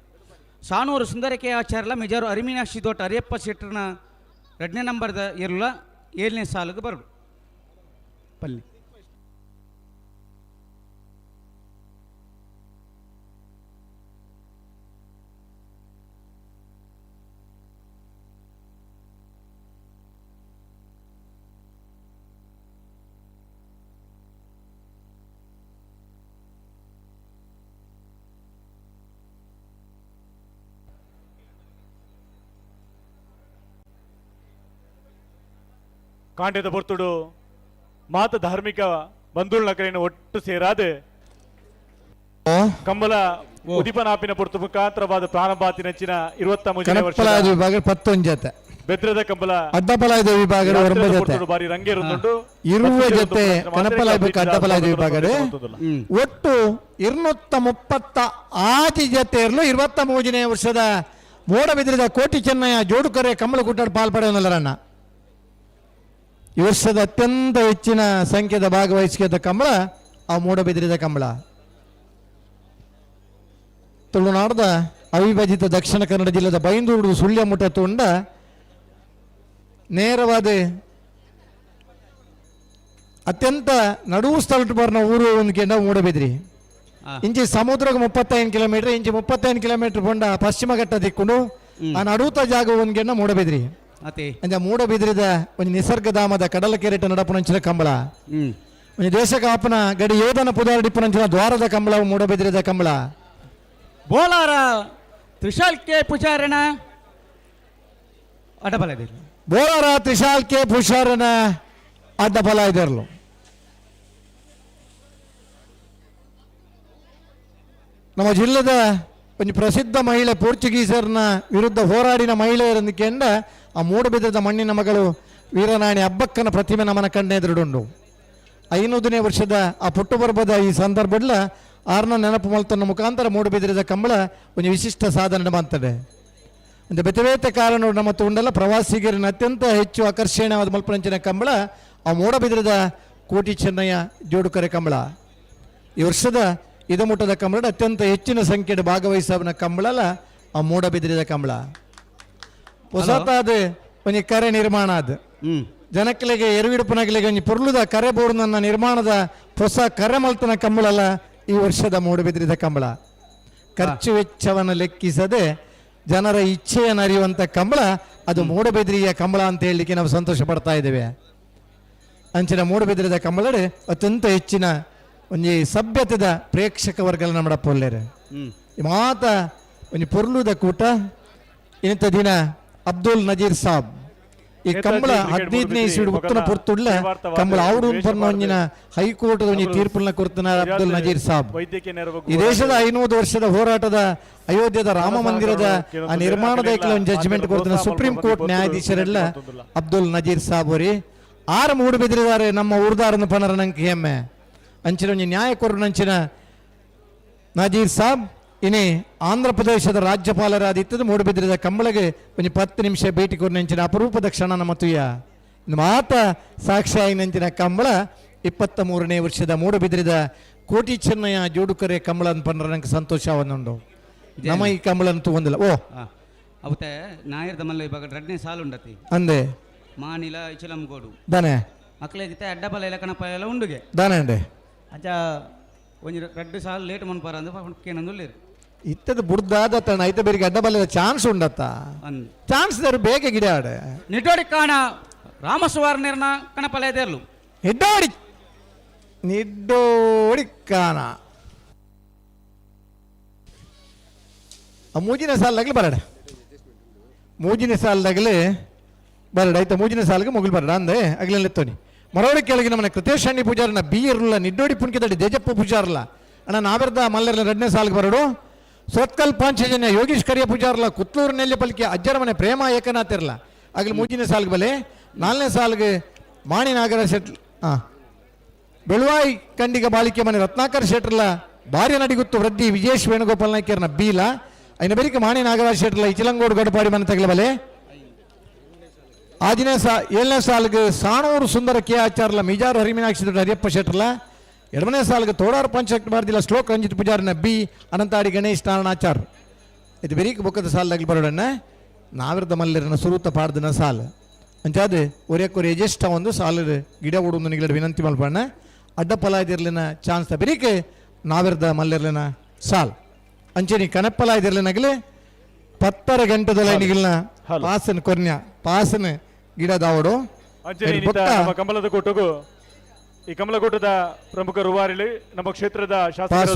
ಸಾನೂರು ಸುಂದರಕೆ ಆಚಾರ್ಯಲ ಮಿಜಾರು ಅರಿಮೀನಾಕ್ಷಿ ದೊಡ್ಡ ಅರಿಯಪ್ಪ ಶೆಟ್ಟರ್ನ 2ನೇ ನಂಬರ್ದ ಇರಲ 7ನೇ ಸಾಲಿಗೆ ಬರೋದು ಪಲ್ಲಿ ಕಾಂಟೆದ ಬೊರ್ತುಡು ಮಾತ ಧಾರ್ಮಿಕ ಬಂಧುಳ್ನ ಕರೆಯನ್ನು ಒಟ್ಟು ಸೇರಾದೆ ಕಂಬಲ ಉದಿಪನಾಪಿನ ಪೊರ್ತು ಮುಖಾಂತರವಾದ ಪ್ರಾಣಬಾತಿ ನೆಚ್ಚಿನ 23ನೇ ವರ್ಷದ ವಿಭಾಗ 11 ಜೊತೆ ಬೆದ್ರದ ಕಂಬಲ ಅಡ್ಡಪಲಾಯದ ವಿಭಾಗ ಬಾರಿ ರಂಗೇರುಂದುಂಡು ಇರುವ ಜೊತೆ ಕಣಪಲಾಯ ಅಡ್ಡಪಲಾಯದ ವಿಭಾಗ ಒಟ್ಟು 236 ಜೊತೆ ಇರಲು 23ನೇ ವರ್ಷದ ಮೂಡಬಿದಿರದ ಕೋಟಿ ಚೆನ್ನಯ್ಯ ಜೋಡುಕರೆ ಕಮಲ ಕೂಟಾಡ್ ಪಾಲ್ಪಡೆಯನ್ನಲ್ಲರಣ್ಣ ಈ ವರ್ಷದ ಅತ್ಯಂತ ಹೆಚ್ಚಿನ ಸಂಖ್ಯೆದ ಭಾಗವಹಿಸಿದ ಕಂಬಳ ಆ ಮೂಡಬಿದಿರಿದ ಕಂಬಳ ತುಳುನಾಡದ ಅವಿಭಜಿತ ದಕ್ಷಿಣ ಕನ್ನಡ ಜಿಲ್ಲೆದ ಬೈಂದೂರು ಸುಳ್ಯ ಮುಟ ತುಂಡ ನೇರವಾದ ಅತ್ಯಂತ ನಡುವು ಸ್ಥಳ ಬರ್ನ ಊರು ಒಂದು ಕೆಂಡ ಮೂಡಬಿದ್ರಿ ಇಂಚಿ ಸಮುದ್ರಕ್ಕೆ 35 ಕಿಲೋಮೀಟರ್ ಇಂಚಿ 35 ಕಿಲೋಮೀಟರ್ ಬಂಡ ಪಶ್ಚಿಮ ಘಟ್ಟ ದಿಕ್ಕುಂಡು ಆ ನಡುತ ಜಾಗ ಒಂದು ಕೆಂಡ ಮೂಡಬಿದ್ರಿ ಅಂದ ಮೂಡಬಿದ್ರಿದ ಒಂದು ನಿಸರ್ಗಧಾಮದ ಕಡಲ ಕೆರೆಟ ನಡಪುನಂಚಿನ ಕಂಬಳ ಒಂದು ದೇಶ ಕಾಪನ ಗಡಿ ಯೋಧನ ಪುದಾರಡಿಪುನಂಚಿನ ದ್ವಾರದ ಕಂಬಳ ಮೂಡಬಿದ್ರಿದ ಕಂಬಳ ಬೋಲಾರ ತ್ರಿಶಾಲ್ ಕೆ ಪೂಜಾರನ ಅಡ್ಡಬಲ ಬೋಲಾರ ತ್ರಿಶಾಲ್ ಕೆ ಪೂಜಾರನ ಅಡ್ಡಬಲ ಇದಿರಲು ನಮ್ಮ ಜಿಲ್ಲೆದ ಒಂದು ಪ್ರಸಿದ್ಧ ಮಹಿಳೆ ಪೋರ್ಚುಗೀಸರ್ನ ವಿರುದ್ಧ ಹೋರಾಡಿನ ಮಹಿಳೆಯರನ್ನು ಕೆಂಡ ಆ ಮೂಡಬಿದ್ರದ ಮಣ್ಣಿನ ಮಗಳು ವೀರನಾಣಿ ಅಬ್ಬಕ್ಕನ ಪ್ರತಿಮೆ ನಮನ ಕಣ್ಣೆದುರುಡುಂಡು 500ನೇ ವರ್ಷದ ಆ ಪುಟ್ಟುಬರ್ಬದ ಈ ಸಂದರ್ಭದಲ್ಲಿ 6ನ ನೆನಪು ಮಲ್ತನ ಮುಖಾಂತರ ಮೂಡಬಿದ್ರದ ಕಂಬಳ ಒಂದು ವಿಶಿಷ್ಟ ಸಾಧನೆ ಮಾಡ್ತದೆ ಒಂದು ಬೆತವೇತ ಕಾರಣ ನಮ್ಮ ತುಂಡಲ್ಲ ಪ್ರವಾಸಿಗರನ್ನ ಅತ್ಯಂತ ಹೆಚ್ಚು ಆಕರ್ಷಣೀಯವಾದ ಮಲ್ಪನಂಚಿನ ಕಂಬಳ ಆ ಮೂಡಬಿದ್ರದ ಕೋಟಿ ಚೆನ್ನಯ್ಯ ಜೋಡುಕರೆ ಕಂಬಳ ಈ ವರ್ಷದ ಇದಮುಟ್ಟದ ಕಂಬಳ ಅತ್ಯಂತ ಹೆಚ್ಚಿನ ಸಂಖ್ಯೆಯ ಭಾಗವಹಿಸವನ ಕಂಬಳಲ್ಲ ಆ ಮೂಡಬಿದ್ರಿದ ಕಂಬಳ ಹೊಸತಾದ ಒಂದು ಕರೆ ನಿರ್ಮಾಣ ಅದು ಜನಕ್ಕಲಿಗೆ ಎರುವಿಡುಪನಗಳಿಗೆ ಒಂದು ಪೊರ್ಲುದ ಕರೆ ಬೋರ್ಡ್ನ ನಿರ್ಮಾಣದ ಹೊಸ ಕರೆ ಮಲ್ತನ ಕಂಬಳಲ್ಲ ಈ ವರ್ಷದ ಮೂಡಬಿದ್ರಿದ ಕಂಬಳ ಖರ್ಚು ವೆಚ್ಚವನ್ನು ಲೆಕ್ಕಿಸದೆ ಜನರ ಇಚ್ಛೆಯನ್ನು ಅರಿಯುವಂಥ ಕಂಬಳ ಅದು ಮೂಡಬಿದ್ರಿಯ ಕಂಬಳ ಅಂತ ಹೇಳಲಿಕ್ಕೆ ನಾವು ಸಂತೋಷ ಪಡ್ತಾ ಇದ್ದೇವೆ. ಅಂಚಿನ ಮೂಡಬಿದ್ರದ ಕಂಬಳಡೆ ಅತ್ಯಂತ ಹೆಚ್ಚಿನ ಒಂಜಿ ಸಭ್ಯತೆದ ಪ್ರೇಕ್ಷಕ ವರ್ಗಲ ನಮ್ಮಡ ಪೊಲ್ಲೆರೆ ಮಾತ ಒಂಜಿ ಪೊರ್ಲುದ ಕೂಟ ಇಂಥ ದಿನ ಅಬ್ದುಲ್ ನಜೀರ್ ಸಾಬ್ ಈ ಕಂಬಳ 15ನೇ ಇಸ್ವಿಡ್ ಉತ್ತನ ಪೊರ್ತುಡ್ಲ ಕಂಬಳ ಅವರು ಒಂಜಿನ ಹೈಕೋರ್ಟ್ ಒಂಜಿ ತೀರ್ಪುನ ಕೊರ್ತನ ಅಬ್ದುಲ್ ನಜೀರ್ ಸಾಬ್ ಈ ದೇಶದ 500 ವರ್ಷದ ಹೋರಾಟದ ಅಯೋಧ್ಯದ ರಾಮ ಮಂದಿರದ ಆ ನಿರ್ಮಾಣದ ಒಂದು ಜಡ್ಜ್ಮೆಂಟ್ ಕೊಡ್ತಾನೆ ಸುಪ್ರೀಂ ಕೋರ್ಟ್ ನ್ಯಾಯಾಧೀಶರೆಲ್ಲ ಅಬ್ದುಲ್ ನಜೀರ್ ಸಾಬ್ ಅವರಿ 6 ಮೂಡುಬಿದ್ರಿದಾರೆ ನಮ್ಮ ಊರ್ದಾರನ ಪನರ ನಂಗೆ ಹೆಮ್ಮೆ ಅಂಚಿನ ಒಂಜಿ ನ್ಯಾಯ ಕೊರನಂಚಿನ ನಜೀರ್ ಸಾಬ್ ಇನಿ ಆಂಧ್ರ ಪ್ರದೇಶದ ರಾಜ್ಯಪಾಲರಾದಿತ್ತದ ಮೂಡುಬಿದ್ರಿದ ಕಂಬಳಗೆ ಒಂದು 10 ನಿಮಿಷ ಭೇಟಿ ಕೊರನಂಚಿನ ಅಪರೂಪದ ಕ್ಷಣ ನಮ್ಮ ತುಯ್ಯ ಮಾತ ಸಾಕ್ಷಿಯಾಗಿನಂಚಿನ ಕಂಬಳ 23ನೇ ವರ್ಷದ ಮೂಡುಬಿದ್ರಿದ ಕೋಟಿ ಚೆನ್ನಯ್ಯ ಜೋಡುಕರೆ ಕಂಬಳ ಪನರ ನಂಗೆ ಸಂತೋಷವನ್ನುಂಡು ನಮ್ಮ ಈ ಕಂಬಳಂತೂ ಒಂದಿಲ್ಲ ಓ ಅವತ್ತೆ ನಾಯರ್ದ ಮಲ್ಲ ಇವಾಗ 2ನೇ ಸಾಲು ಉಂಡತಿ ಅಂದೆ ಮಾನಿಲ ಇಚಲಂಗೋಡು ದಾನೆ ಮಕ್ಕಳ ಜೊತೆ ಅಡ್ಡಬಲ ಇಲ್ಲ ಕಣಪ ಎಲ್ಲ ಉಂಡುಗೆ ದಾನೆ ಅಂಡೆ ಅಜ್ಜ ಒಂಜಿ 2 ಸಾಲು ಲೇಟ್ ಮನ್ಪಾರ ಅಂದ್ರೆ ಕೇನಂದುಲ್ಲೇರು ಇತ್ತದ ಬುಡ್ದಾದ ತಣ ಐತ ಬೇರಿಗೆ ಅಡ್ಡಬಲ್ಲದ ಚಾನ್ಸ್ ಉಂಡತ್ತ ಚಾನ್ಸ್ ದರು ಬೇಗ ಗಿಡ ಆಡ ನಿಟೋಡಿ ಕಾಣ ರಾಮಸುವಾರ್ನೇರ್ನ ಕಣಪಲ ಎದೇರ್ಲು ನಿಡ್ಡೋಡಿ ಕಾಣ ಮೂಜಿನ ಸಾಲದಾಗಲಿ ಬರಡ ಮೂಜಿನ ಸಾಲದಾಗಲಿ ಬರಡ ಆಯ್ತಾ ಮೂಜಿನ ಸಾಲಿಗೆ ಮುಗಿಲ್ ಬರಡ ಅಂದೆ ಅಗ್ಲೆತ್ತೋನಿ ಮರವಳಿ ಕೆಳಗೆ ನಮ್ಮನೆ ಕೃತೇಶಾಣಿ ಪೂಜಾರನ ಬಿ ಇರಲ್ಲ ನಿಡ್ಡೋಡಿ ಪುಣ್ಕಿದಡಿ ದೇಜಪ್ಪ ಪೂಜಾರಲ್ಲ ಅಣ್ಣ ನಾವೆರ್ದ ಮಲ್ಲರ್ನ 2ನೇ ಸಾಲಿಗೆ ಬರಡು ಸೊತ್ಕಲ್ ಪಾಂಚಜನ್ಯ ಯೋಗೀಶ್ ಕರಿಯ ಪೂಜಾರಲ್ಲ ಕುತ್ತೂರು ನೆಲ್ಲೆ ಪಲಿಕೆ ಅಜ್ಜರ ಮನೆ ಪ್ರೇಮ ಏಕನಾಥ ಇರಲ್ಲ ಆಗಲಿ ಮೂಜಿನ ಸಾಲಿಗೆ ಬಲೆ 4ನೇ ಸಾಲಿಗೆ ಮಾಣಿ ನಾಗರ ಶೆಟ್ಲ್ ಬೆಳುವಾಯಿ ಕಂಡಿಗ ಬಾಳಿಕೆ ಮನೆ ರತ್ನಾಕರ್ ಶೆಟ್ರಲ್ಲ ಭಾರ್ಯ ನಡಿಗುತ್ತು ವೃದ್ಧಿ ವಿಜೇಶ್ ವೇಣುಗೋಪಾಲ್ ನಾಯ್ಕರ್ನ ಬೀಲ ಐನ ಬೆರಿಕೆ ಮಾಣಿ ನಾಗರಾಜ್ ಶೆಟ್ರಲ್ಲ ಇಚಲಂಗೋಡು ಗಡಪಾಡಿ ಮನೆ ತಗಲ ಬಲೆ 7ನೇ ಸಾಲಿಗೆ ಸಾಣೂರು ಸುಂದರ ಕೆ ಆಚಾರ್ಲ ಮಿಜಾರು ಹರಿಮೀನಾಕ್ಷಿ ದೊಡ್ಡ ಹರಿಯಪ್ಪ ಶೆಟ್ರಲ್ಲ 2ನೇ ಸಾಲಿಗೆ ತೋಡಾರ್ ಪಂಚಾಯತ್ ಬಾರ್ದಿಲ್ಲ ಶ್ಲೋಕ್ ರಂಜಿತ್ ಪೂಜಾರನ ಬಿ ಅನಂತಾಡಿ ಗಣೇಶ್ ನಾರಾಯಣಾಚಾರ್ ಇದು ಬೆರೀಕ್ ಬೊಕ್ಕದ ಸಾಲದಾಗಲಿ ಬರೋಡನ್ನ ನಾವಿರ್ದ ಮಲ್ಲಿರನ ಸುರೂತ ಪಾಡ್ದನ ಸಾಲು ಅಂಚಾದ ಒರೆಕೊರೆ ಎಜೆಷ್ಟ ಒಂದು ಸಾಲು ಗಿಡ ಉಡುಂದು ನಿಗಲ ವಿನಂತಿ ಮಲ್ಪಣ್ಣ ಅಡ್ಡಪಲ ಇದಿರ್ಲಿನ ಚಾನ್ಸ್ ಬೆರೀಕೆ ನಾವಿರ್ದ ಮಲ್ಲಿರ್ಲಿನ ಸಾಲ್ ಅಂಚೆನಿ ಕನಪ್ಪಲ ಇದಿರ್ಲಿನಾಗಲಿ 10 ಗಂಟೆದಲ್ಲ ನಿಗಿಲ್ನ ಪಾಸನ್ ಕೊರ್ನ್ಯ ಪಾಸನ್ ಗಿಡ ದಾವಡು ನಮ್ಮ ಕಮಲದ ಕೊಟ್ಟುಗು ಈ ಕಮಲಗುಟ್ಟದ ಪ್ರಮುಖ ರೂವಾರಿಲಿ ನಮ್ಮ ಕ್ಷೇತ್ರದ ಶಾಸಕ